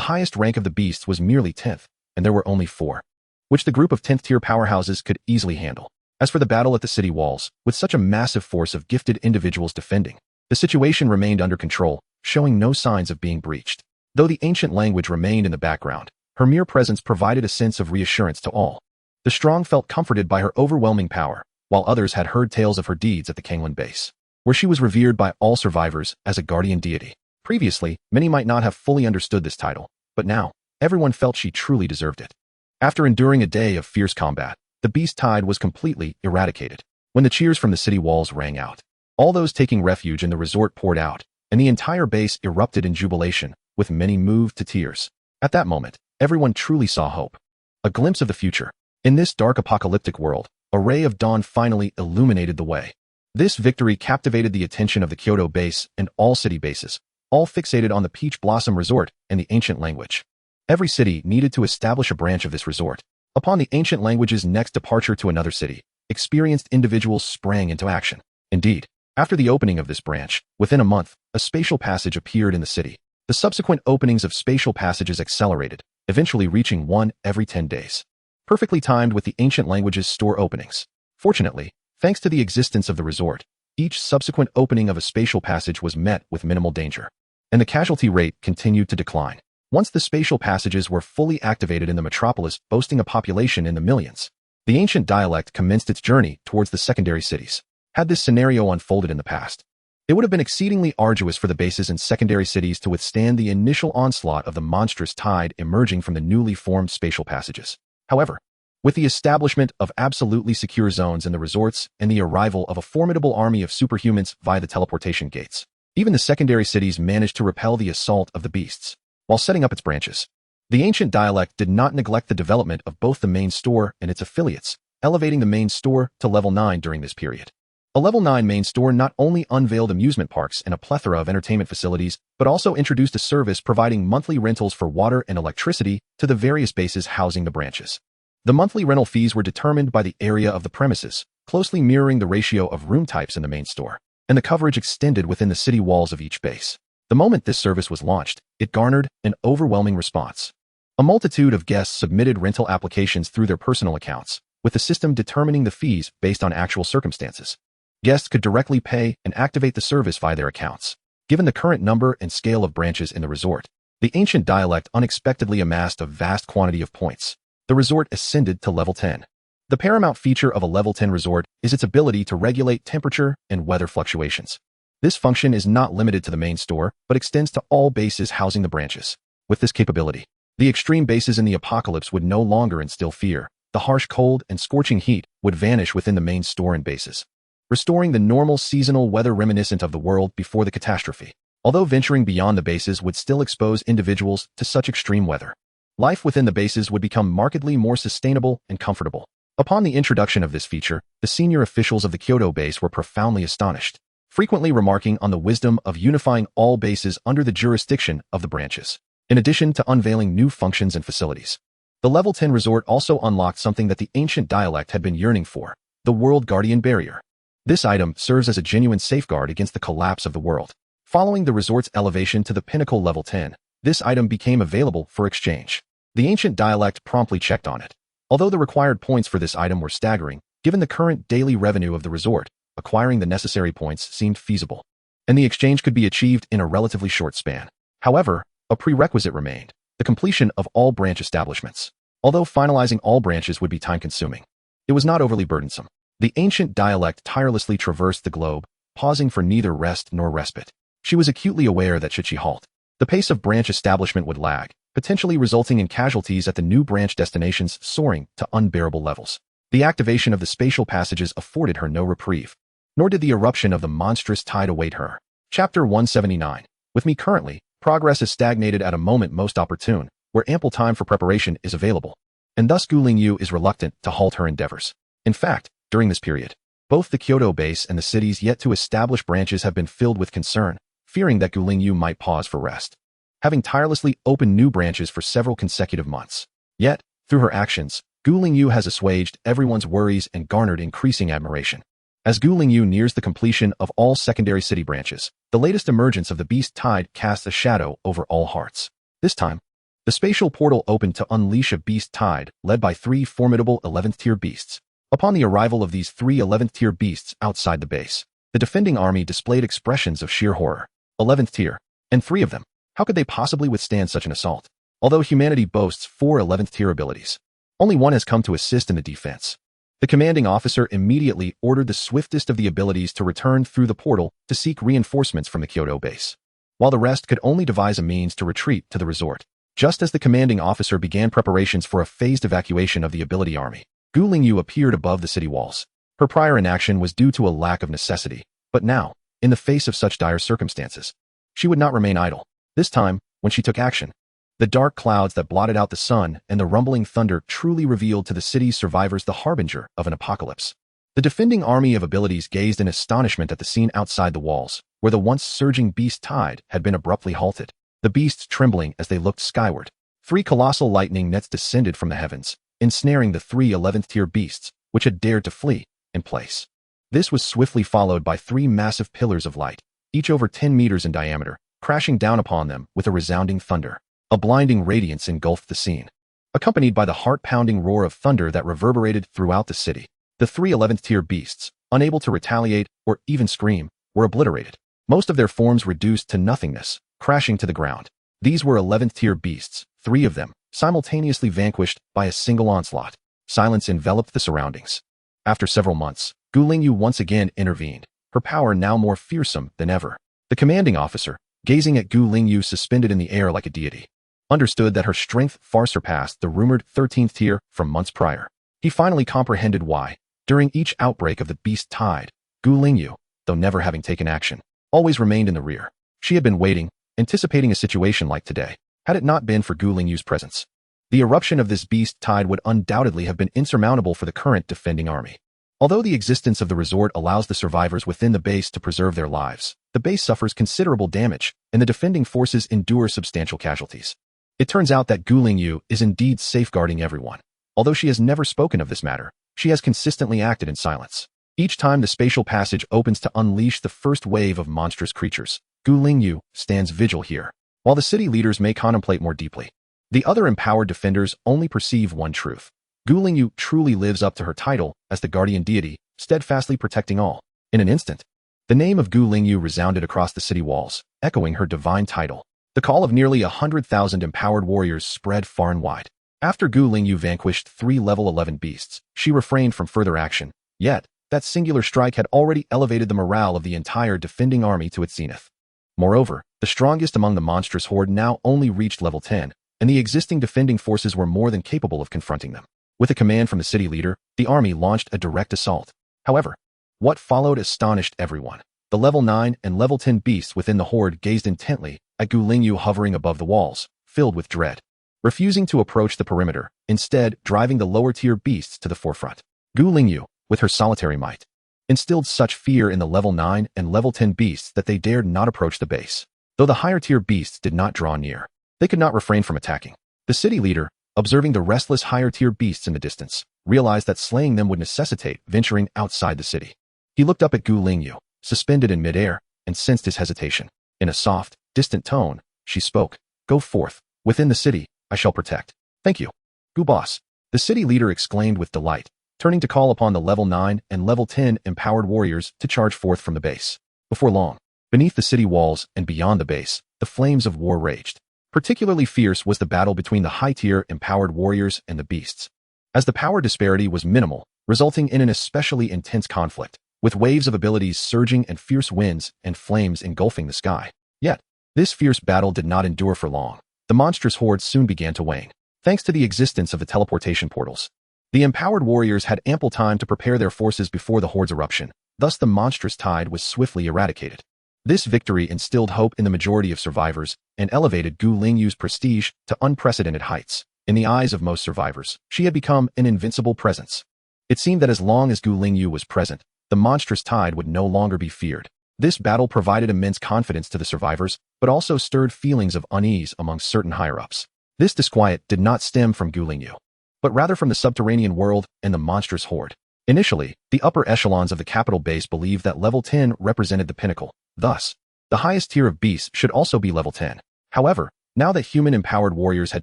highest rank of the beasts was merely 10th, and there were only 4, which the group of 10th-tier powerhouses could easily handle. As for the battle at the city walls, with such a massive force of gifted individuals defending, the situation remained under control, showing no signs of being breached. Though the ancient language remained in the background, her mere presence provided a sense of reassurance to all. The strong felt comforted by her overwhelming power, while others had heard tales of her deeds at the Kangwon base, where she was revered by all survivors as a guardian deity. Previously, many might not have fully understood this title, but now, everyone felt she truly deserved it. After enduring a day of fierce combat, the beast tide was completely eradicated. When the cheers from the city walls rang out, all those taking refuge in the resort poured out, and the entire base erupted in jubilation, with many moved to tears. At that moment, everyone truly saw hope. A glimpse of the future. In this dark apocalyptic world, a ray of dawn finally illuminated the way. This victory captivated the attention of the Kyoto base and all city bases, all fixated on the Peach Blossom Resort and the ancient language. Every city needed to establish a branch of this resort. Upon the ancient language's next departure to another city, experienced individuals sprang into action. Indeed, after the opening of this branch, within a month, a spatial passage appeared in the city. The subsequent openings of spatial passages accelerated, eventually reaching one every 10 days. Perfectly timed with the ancient language's store openings. Fortunately, thanks to the existence of the resort, each subsequent opening of a spatial passage was met with minimal danger, and the casualty rate continued to decline. Once the spatial passages were fully activated in the metropolis boasting a population in the millions, the ancient dialect commenced its journey towards the secondary cities. Had this scenario unfolded in the past, it would have been exceedingly arduous for the bases in secondary cities to withstand the initial onslaught of the monstrous tide emerging from the newly formed spatial passages. However, with the establishment of absolutely secure zones in the resorts and the arrival of a formidable army of superhumans via the teleportation gates, even the secondary cities managed to repel the assault of the beasts. While setting up its branches, the ancient dialect did not neglect the development of both the main store and its affiliates, elevating the main store to level 9 during this period. A level 9 main store not only unveiled amusement parks and a plethora of entertainment facilities, but also introduced a service providing monthly rentals for water and electricity to the various bases housing the branches. The monthly rental fees were determined by the area of the premises, closely mirroring the ratio of room types in the main store, and the coverage extended within the city walls of each base. The moment this service was launched, it garnered an overwhelming response. A multitude of guests submitted rental applications through their personal accounts, with the system determining the fees based on actual circumstances. Guests could directly pay and activate the service via their accounts. Given the current number and scale of branches in the resort, the ancient dialect unexpectedly amassed a vast quantity of points. The resort ascended to level 10. The paramount feature of a level 10 resort is its ability to regulate temperature and weather fluctuations. This function is not limited to the main store, but extends to all bases housing the branches. With this capability, the extreme bases in the apocalypse would no longer instill fear. The harsh cold and scorching heat would vanish within the main store and bases, restoring the normal seasonal weather reminiscent of the world before the catastrophe. Although venturing beyond the bases would still expose individuals to such extreme weather, life within the bases would become markedly more sustainable and comfortable. Upon the introduction of this feature, the senior officials of the Kyoto base were profoundly astonished, frequently remarking on the wisdom of unifying all bases under the jurisdiction of the branches. In addition to unveiling new functions and facilities, the level 10 resort also unlocked something that the ancient dialect had been yearning for: the World Guardian Barrier. This item serves as a genuine safeguard against the collapse of the world. Following the resort's elevation to the pinnacle level 10, this item became available for exchange. The ancient dialect promptly checked on it. Although the required points for this item were staggering, given the current daily revenue of the resort, acquiring the necessary points seemed feasible, and the exchange could be achieved in a relatively short span. However, a prerequisite remained: the completion of all branch establishments. Although finalizing all branches would be time-consuming, it was not overly burdensome. The ancient dialect tirelessly traversed the globe, pausing for neither rest nor respite. She was acutely aware that should she halt, the pace of branch establishment would lag, potentially resulting in casualties at the new branch destinations soaring to unbearable levels. The activation of the spatial passages afforded her no reprieve, nor did the eruption of the monstrous tide await her. Chapter 179. With me currently, progress is stagnated at a moment most opportune, where ample time for preparation is available, and thus Lingyu is reluctant to halt her endeavors. In fact, during this period, both the Kyoto base and the city's yet to establish branches have been filled with concern, fearing that Lingyu might pause for rest, having tirelessly opened new branches for several consecutive months. Yet, through her actions, Lingyu has assuaged everyone's worries and garnered increasing admiration. As Lingyu nears the completion of all secondary city branches, the latest emergence of the beast tide casts a shadow over all hearts. This time, the spatial portal opened to unleash a beast tide led by 3 formidable 11th tier beasts. Upon the arrival of these 3 11th tier beasts outside the base, the defending army displayed expressions of sheer horror. 11th tier, and 3 of them. How could they possibly withstand such an assault? Although humanity boasts 4 11th tier abilities, only one has come to assist in the defense. The commanding officer immediately ordered the swiftest of the abilities to return through the portal to seek reinforcements from the Kyoto base, while the rest could only devise a means to retreat to the resort. Just as the commanding officer began preparations for a phased evacuation of the ability army, Lingyu appeared above the city walls. Her prior inaction was due to a lack of necessity, but now, in the face of such dire circumstances, she would not remain idle. This time, when she took action, the dark clouds that blotted out the sun and the rumbling thunder truly revealed to the city's survivors the harbinger of an apocalypse. The defending army of abilities gazed in astonishment at the scene outside the walls, where the once surging beast tide had been abruptly halted, the beasts trembling as they looked skyward. 3 colossal lightning nets descended from the heavens, ensnaring the 3 11th tier beasts, which had dared to flee. in place. This was swiftly followed by 3 massive pillars of light, each over 10 meters in diameter, crashing down upon them with a resounding thunder. A blinding radiance engulfed the scene, accompanied by the heart-pounding roar of thunder that reverberated throughout the city. The 3 11th-tier beasts, unable to retaliate or even scream, were obliterated, most of their forms reduced to nothingness, crashing to the ground. These were 11th-tier beasts, 3 of them, simultaneously vanquished by a single onslaught. Silence enveloped the surroundings. After several months, Lingyu once again intervened, her power now more fearsome than ever. The commanding officer, gazing at Lingyu suspended in the air like a deity, understood that her strength far surpassed the rumored 13th tier from months prior. He finally comprehended why, during each outbreak of the beast tide, Lingyu, though never having taken action, always remained in the rear. She had been waiting, anticipating a situation like today, had it not been for Lingyu's presence. The eruption of this beast tide would undoubtedly have been insurmountable for the current defending army. Although the existence of the resort allows the survivors within the base to preserve their lives, the base suffers considerable damage, and the defending forces endure substantial casualties. It turns out that Lingyu is indeed safeguarding everyone. Although she has never spoken of this matter, she has consistently acted in silence. Each time the spatial passage opens to unleash the first wave of monstrous creatures, Lingyu stands vigil here. While the city leaders may contemplate more deeply, the other empowered defenders only perceive one truth. Lingyu truly lives up to her title as the guardian deity, steadfastly protecting all. In an instant, the name of Lingyu resounded across the city walls, echoing her divine title. The call of nearly 100,000 empowered warriors spread far and wide. After Lingyu vanquished 3 level 11 beasts, she refrained from further action. Yet, that singular strike had already elevated the morale of the entire defending army to its zenith. Moreover, the strongest among the monstrous horde now only reached level 10, and the existing defending forces were more than capable of confronting them. With a command from the city leader, the army launched a direct assault. However, what followed astonished everyone. The level 9 and level 10 beasts within the horde gazed intently at Lingyu hovering above the walls, filled with dread, refusing to approach the perimeter, instead driving the lower-tier beasts to the forefront. Lingyu, with her solitary might, instilled such fear in the level 9 and level 10 beasts that they dared not approach the base. Though the higher-tier beasts did not draw near, they could not refrain from attacking. The city leader, observing the restless higher-tier beasts in the distance, realized that slaying them would necessitate venturing outside the city. He looked up at Lingyu, suspended in midair, and sensed his hesitation. In a soft, distant tone, she spoke. "Go forth. Within the city, I shall protect." "Thank you, boss," the city leader exclaimed with delight, turning to call upon the level 9 and level 10 empowered warriors to charge forth from the base. Before long, beneath the city walls and beyond the base, the flames of war raged. Particularly fierce was the battle between the high-tier empowered warriors and the beasts, as the power disparity was minimal, resulting in an especially intense conflict, with waves of abilities surging and fierce winds and flames engulfing the sky. Yet, this fierce battle did not endure for long. The monstrous horde soon began to wane, thanks to the existence of the teleportation portals. The empowered warriors had ample time to prepare their forces before the horde's eruption, thus the monstrous tide was swiftly eradicated. This victory instilled hope in the majority of survivors and elevated Lingyu's prestige to unprecedented heights. In the eyes of most survivors, she had become an invincible presence. It seemed that as long as Lingyu was present, the monstrous tide would no longer be feared. This battle provided immense confidence to the survivors, but also stirred feelings of unease among certain higher-ups. This disquiet did not stem from Lingyu, but rather from the subterranean world and the monstrous horde. Initially, the upper echelons of the capital base believed that level 10 represented the pinnacle. Thus, the highest tier of beasts should also be level 10. However, now that human-empowered warriors had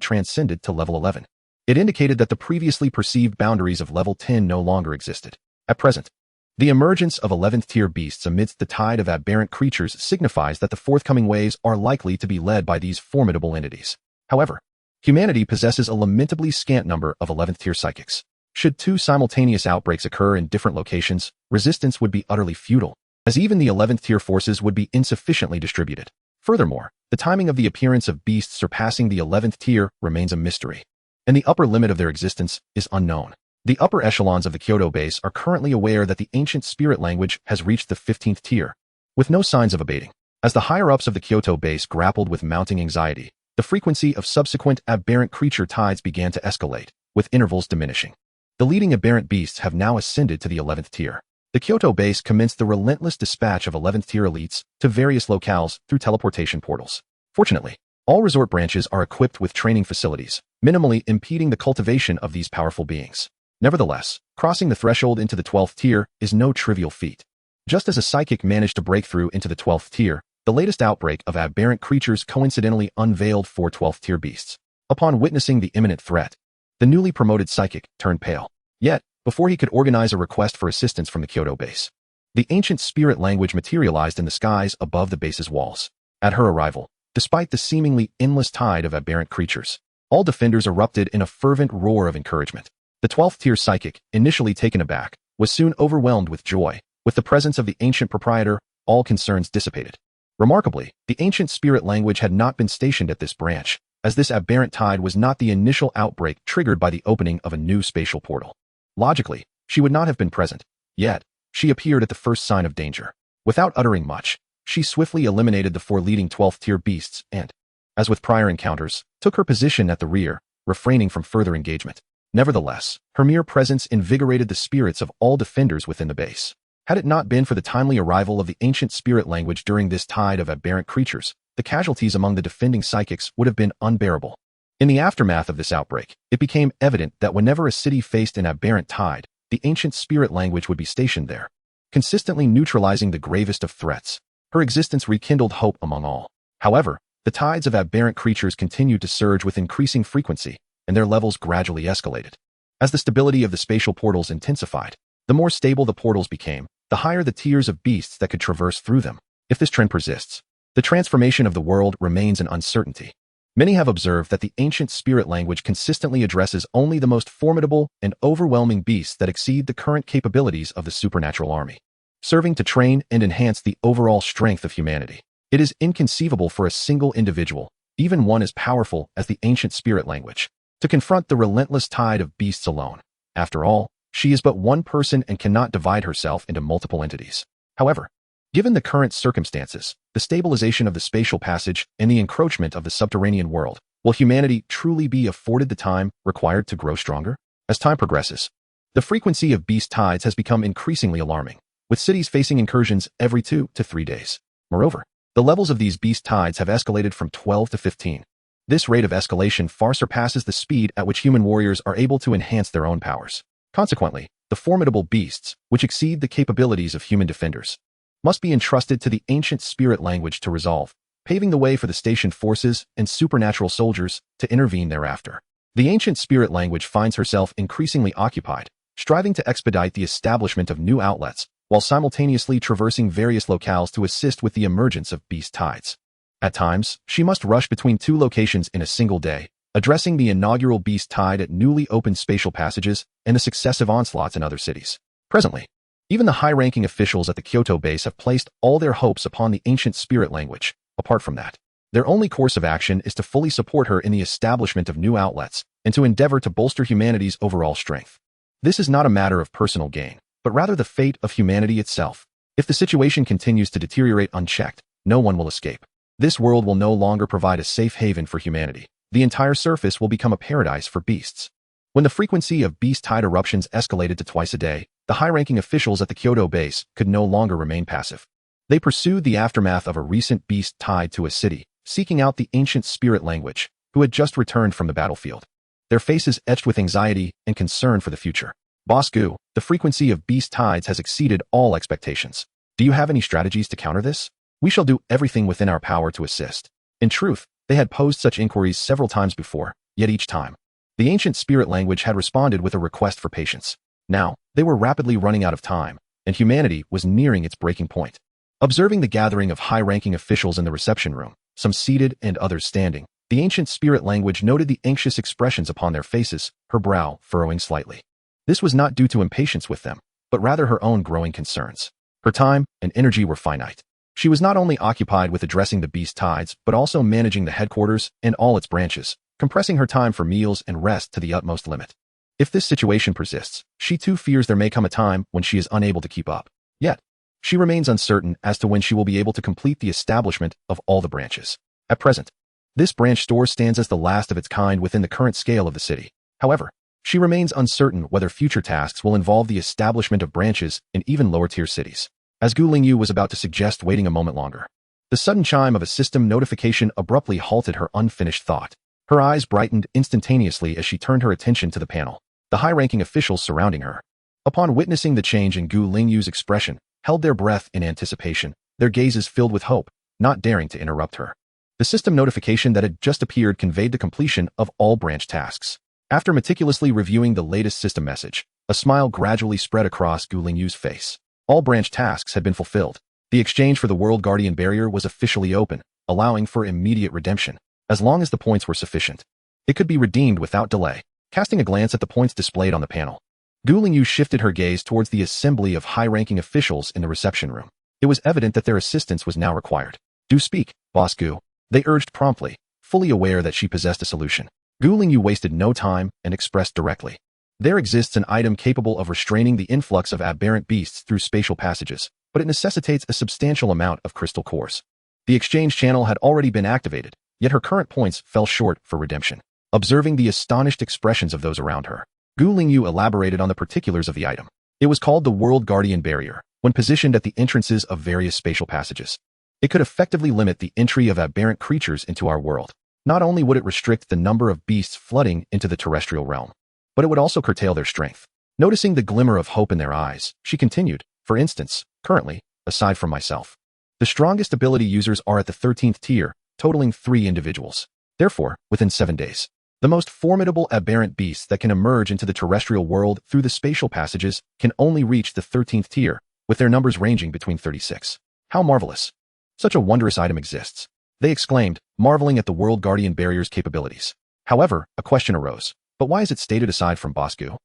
transcended to level 11, it indicated that the previously perceived boundaries of level 10 no longer existed. At present, the emergence of 11th-tier beasts amidst the tide of aberrant creatures signifies that the forthcoming waves are likely to be led by these formidable entities. However, humanity possesses a lamentably scant number of 11th-tier psychics. Should 2 simultaneous outbreaks occur in different locations, resistance would be utterly futile, as even the 11th-tier forces would be insufficiently distributed. Furthermore, the timing of the appearance of beasts surpassing the 11th tier remains a mystery, and the upper limit of their existence is unknown. The upper echelons of the Kyoto base are currently aware that the ancient spirit language has reached the 15th tier, with no signs of abating. As the higher-ups of the Kyoto base grappled with mounting anxiety, the frequency of subsequent aberrant creature tides began to escalate, with intervals diminishing. The leading aberrant beasts have now ascended to the 11th tier. The Kyoto base commenced the relentless dispatch of 11th tier elites to various locales through teleportation portals. Fortunately, all resort branches are equipped with training facilities, minimally impeding the cultivation of these powerful beings. Nevertheless, crossing the threshold into the 12th tier is no trivial feat. Just as a psychic managed to break through into the 12th tier, the latest outbreak of aberrant creatures coincidentally unveiled 4 12th tier beasts. Upon witnessing the imminent threat, the newly promoted psychic turned pale. Yet, before he could organize a request for assistance from the Kyoto base, the ancient spirit language materialized in the skies above the base's walls. At her arrival, despite the seemingly endless tide of aberrant creatures, all defenders erupted in a fervent roar of encouragement. The 12th tier psychic, initially taken aback, was soon overwhelmed with joy. With the presence of the ancient proprietor, all concerns dissipated. Remarkably, the ancient spirit language had not been stationed at this branch, as this aberrant tide was not the initial outbreak triggered by the opening of a new spatial portal. Logically, she would not have been present. Yet, she appeared at the first sign of danger. Without uttering much, she swiftly eliminated the 4 leading 12th tier beasts and, as with prior encounters, took her position at the rear, refraining from further engagement. Nevertheless, her mere presence invigorated the spirits of all defenders within the base. Had it not been for the timely arrival of the ancient spirit language during this tide of aberrant creatures, the casualties among the defending psychics would have been unbearable. In the aftermath of this outbreak, it became evident that whenever a city faced an aberrant tide, the ancient spirit language would be stationed there, consistently neutralizing the gravest of threats. Her existence rekindled hope among all. However, the tides of aberrant creatures continued to surge with increasing frequency, and their levels gradually escalated. As the stability of the spatial portals intensified, the more stable the portals became, the higher the tiers of beasts that could traverse through them. If this trend persists, the transformation of the world remains an uncertainty. Many have observed that the ancient spirit language consistently addresses only the most formidable and overwhelming beasts that exceed the current capabilities of the supernatural army, serving to train and enhance the overall strength of humanity. It is inconceivable for a single individual, even one as powerful as the ancient spirit language, to confront the relentless tide of beasts alone. After all, she is but one person and cannot divide herself into multiple entities. However, given the current circumstances, the stabilization of the spatial passage and the encroachment of the subterranean world, will humanity truly be afforded the time required to grow stronger? As time progresses, the frequency of beast tides has become increasingly alarming, with cities facing incursions every 2 to 3 days. Moreover, the levels of these beast tides have escalated from 12 to 15. This rate of escalation far surpasses the speed at which human warriors are able to enhance their own powers. Consequently, the formidable beasts, which exceed the capabilities of human defenders, must be entrusted to the ancient spirit language to resolve, paving the way for the stationed forces and supernatural soldiers to intervene thereafter. The ancient spirit language finds herself increasingly occupied, striving to expedite the establishment of new outlets, while simultaneously traversing various locales to assist with the emergence of beast tides. At times, she must rush between 2 locations in a single day, addressing the inaugural beast tide at newly opened spatial passages and the successive onslaughts in other cities. Presently, even the high-ranking officials at the Kyoto base have placed all their hopes upon the ancient spirit language. Apart from that, their only course of action is to fully support her in the establishment of new outlets and to endeavor to bolster humanity's overall strength. This is not a matter of personal gain, but rather the fate of humanity itself. If the situation continues to deteriorate unchecked, no one will escape. This world will no longer provide a safe haven for humanity. The entire surface will become a paradise for beasts. When the frequency of beast tide eruptions escalated to twice a day, the high-ranking officials at the Kyoto base could no longer remain passive. They pursued the aftermath of a recent beast tide to a city, seeking out the ancient spirit language, who had just returned from the battlefield. Their faces etched with anxiety and concern for the future. Boss Gu, the frequency of beast tides has exceeded all expectations. Do you have any strategies to counter this? We shall do everything within our power to assist. In truth, they had posed such inquiries several times before, yet each time, the ancient spirit language had responded with a request for patience. Now, they were rapidly running out of time, and humanity was nearing its breaking point. Observing the gathering of high-ranking officials in the reception room, some seated and others standing, the ancient spirit language noted the anxious expressions upon their faces, her brow furrowing slightly. This was not due to impatience with them, but rather her own growing concerns. Her time and energy were finite. She was not only occupied with addressing the beast tides, but also managing the headquarters and all its branches, compressing her time for meals and rest to the utmost limit. If this situation persists, she too fears there may come a time when she is unable to keep up. Yet, she remains uncertain as to when she will be able to complete the establishment of all the branches. At present, this branch store stands as the last of its kind within the current scale of the city. However, she remains uncertain whether future tasks will involve the establishment of branches in even lower-tier cities. As Lingyu was about to suggest waiting a moment longer, the sudden chime of a system notification abruptly halted her unfinished thought. Her eyes brightened instantaneously as she turned her attention to the panel. the high-ranking officials surrounding her. Upon witnessing the change in Gu Lingyu's expression, held their breath in anticipation, their gazes filled with hope, not daring to interrupt her. The system notification that had just appeared conveyed the completion of all branch tasks. After meticulously reviewing the latest system message, a smile gradually spread across Gu Lingyu's face. All branch tasks had been fulfilled. The exchange for the World Guardian barrier was officially open, allowing for immediate redemption, as long as the points were sufficient. It could be redeemed without delay. Casting a glance at the points displayed on the panel, Gu Lingyu shifted her gaze towards the assembly of high-ranking officials in the reception room. It was evident that their assistance was now required. Do speak, Boss Gu, they urged promptly, fully aware that she possessed a solution. Gu Lingyu wasted no time and expressed directly. There exists an item capable of restraining the influx of aberrant beasts through spatial passages, but it necessitates a substantial amount of crystal cores. The exchange channel had already been activated, yet her current points fell short for redemption. Observing the astonished expressions of those around her, Gu Lingyu elaborated on the particulars of the item. It was called the World Guardian Barrier, when positioned at the entrances of various spatial passages. It could effectively limit the entry of aberrant creatures into our world. Not only would it restrict the number of beasts flooding into the terrestrial realm, but it would also curtail their strength. Noticing the glimmer of hope in their eyes, she continued, for instance, currently, aside from myself, the strongest ability users are at the 13th tier, totaling 3 individuals. Therefore, within 7 days, the most formidable aberrant beasts that can emerge into the terrestrial world through the spatial passages can only reach the 13th tier, with their numbers ranging between 36. How marvelous! Such a wondrous item exists, they exclaimed, marveling at the World Guardian Barrier's capabilities. However, a question arose. But why is it stated aside from Boss Gu?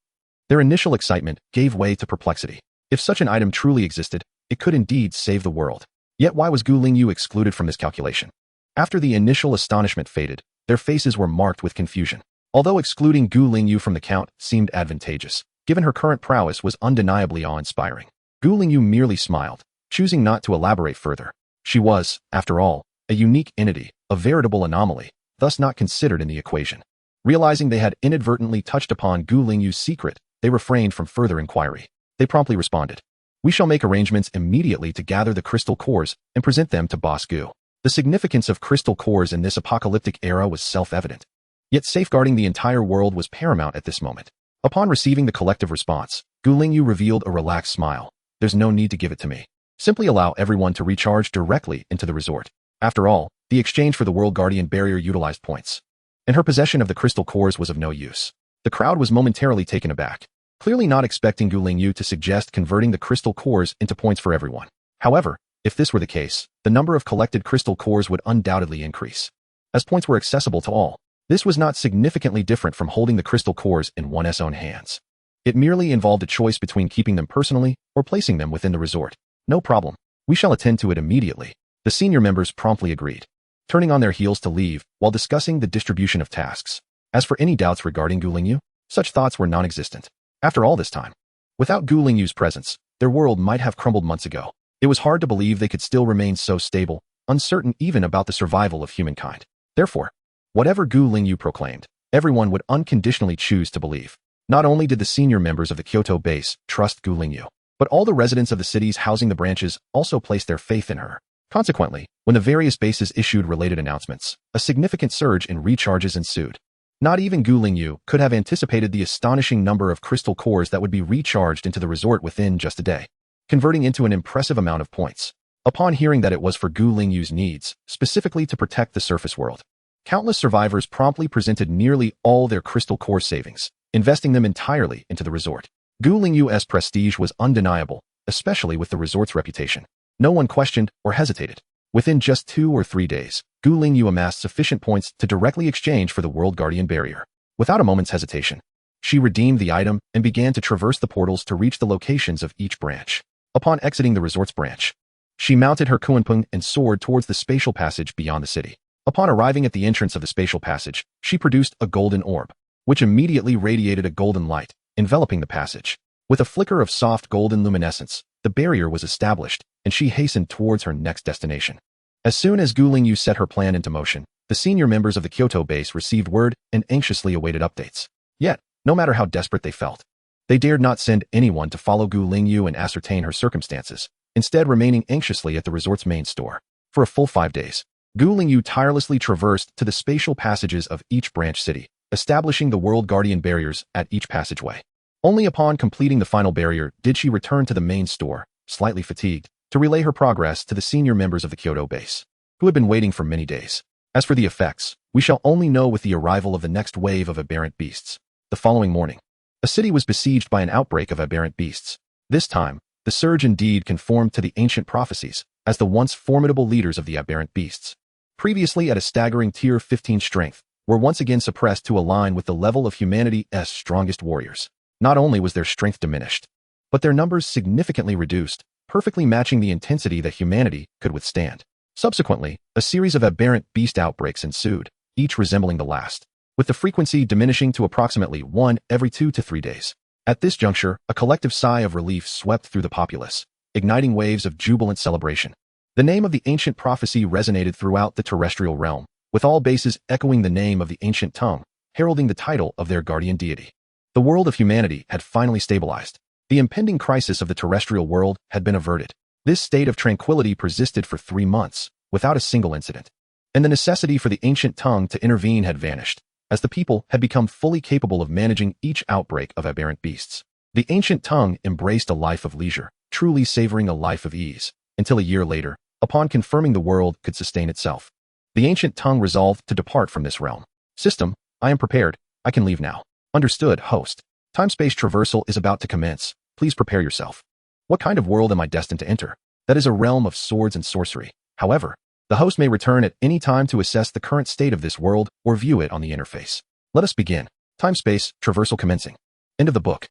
Their initial excitement gave way to perplexity. If such an item truly existed, it could indeed save the world. Yet why was Gu Lingyu excluded from this calculation? After the initial astonishment faded, their faces were marked with confusion. Although excluding Gu Lingyu from the count seemed advantageous, given her current prowess was undeniably awe-inspiring. Gu Lingyu merely smiled, choosing not to elaborate further. She was, after all, a unique entity, a veritable anomaly, thus not considered in the equation. Realizing they had inadvertently touched upon Gu Lingyu's secret, they refrained from further inquiry. They promptly responded, "We shall make arrangements immediately to gather the crystal cores and present them to Boss Gu." The significance of crystal cores in this apocalyptic era was self-evident. Yet safeguarding the entire world was paramount at this moment. Upon receiving the collective response, Gu Lingyu revealed a relaxed smile. "There's no need to give it to me. Simply allow everyone to recharge directly into the resort." After all, the exchange for the World Guardian Barrier utilized points, and her possession of the crystal cores was of no use. The crowd was momentarily taken aback, clearly not expecting Gu Lingyu to suggest converting the crystal cores into points for everyone. However, if this were the case, the number of collected crystal cores would undoubtedly increase. As points were accessible to all, this was not significantly different from holding the crystal cores in one's own hands. It merely involved a choice between keeping them personally or placing them within the resort. "No problem. We shall attend to it immediately." The senior members promptly agreed, turning on their heels to leave while discussing the distribution of tasks. As for any doubts regarding Gu Lingyu, such thoughts were non-existent. After all this time, without Gu Lingyu's presence, their world might have crumbled months ago. It was hard to believe they could still remain so stable, uncertain even about the survival of humankind. Therefore, whatever Gu Lingyu proclaimed, everyone would unconditionally choose to believe. Not only did the senior members of the Kyoto base trust Gu Lingyu, but all the residents of the cities housing the branches also placed their faith in her. Consequently, when the various bases issued related announcements, a significant surge in recharges ensued. Not even Gu Lingyu could have anticipated the astonishing number of crystal cores that would be recharged into the resort within just a day, converting into an impressive amount of points. Upon hearing that it was for Gu Lingyu's needs, specifically to protect the surface world, countless survivors promptly presented nearly all their crystal core savings, investing them entirely into the resort. Gu Lingyu's prestige was undeniable, especially with the resort's reputation. No one questioned or hesitated. Within just 2 or 3 days, Gu Lingyu amassed sufficient points to directly exchange for the World Guardian Barrier. Without a moment's hesitation, she redeemed the item and began to traverse the portals to reach the locations of each branch. Upon exiting the resort's branch, she mounted her Kunpeng and soared towards the spatial passage beyond the city. Upon arriving at the entrance of the spatial passage, she produced a golden orb, which immediately radiated a golden light, enveloping the passage. With a flicker of soft golden luminescence, the barrier was established, and she hastened towards her next destination. As soon as Gu Lingyu set her plan into motion, the senior members of the Kyoto base received word and anxiously awaited updates. Yet, no matter how desperate they felt, they dared not send anyone to follow Gu Lingyu and ascertain her circumstances, instead remaining anxiously at the resort's main store. For a full 5 days, Gu Lingyu tirelessly traversed to the spatial passages of each branch city, establishing the World Guardian barriers at each passageway. Only upon completing the final barrier did she return to the main store, slightly fatigued, to relay her progress to the senior members of the Kyoto base, who had been waiting for many days. As for the effects, we shall only know with the arrival of the next wave of aberrant beasts. The following morning, a city was besieged by an outbreak of aberrant beasts. This time, the surge indeed conformed to the ancient prophecies as the once formidable leaders of the aberrant beasts, previously at a staggering tier 15 strength, were once again suppressed to align with the level of humanity's strongest warriors. Not only was their strength diminished, but their numbers significantly reduced, perfectly matching the intensity that humanity could withstand. Subsequently, a series of aberrant beast outbreaks ensued, each resembling the last, with the frequency diminishing to approximately one every 2 to 3 days. At this juncture, a collective sigh of relief swept through the populace, igniting waves of jubilant celebration. The name of the ancient prophecy resonated throughout the terrestrial realm, with all bases echoing the name of the ancient tongue, heralding the title of their guardian deity. The world of humanity had finally stabilized. The impending crisis of the terrestrial world had been averted. This state of tranquility persisted for 3 months, without a single incident. And the necessity for the ancient tongue to intervene had vanished, as the people had become fully capable of managing each outbreak of aberrant beasts. The ancient tongue embraced a life of leisure, truly savoring a life of ease, until a year later, upon confirming the world could sustain itself. The ancient tongue resolved to depart from this realm. System, I am prepared. I can leave now. Understood, host. Time-space traversal is about to commence. Please prepare yourself. What kind of world am I destined to enter? That is a realm of swords and sorcery. However, the host may return at any time to assess the current state of this world or view it on the interface. Let us begin. Time-space traversal commencing. End of the book.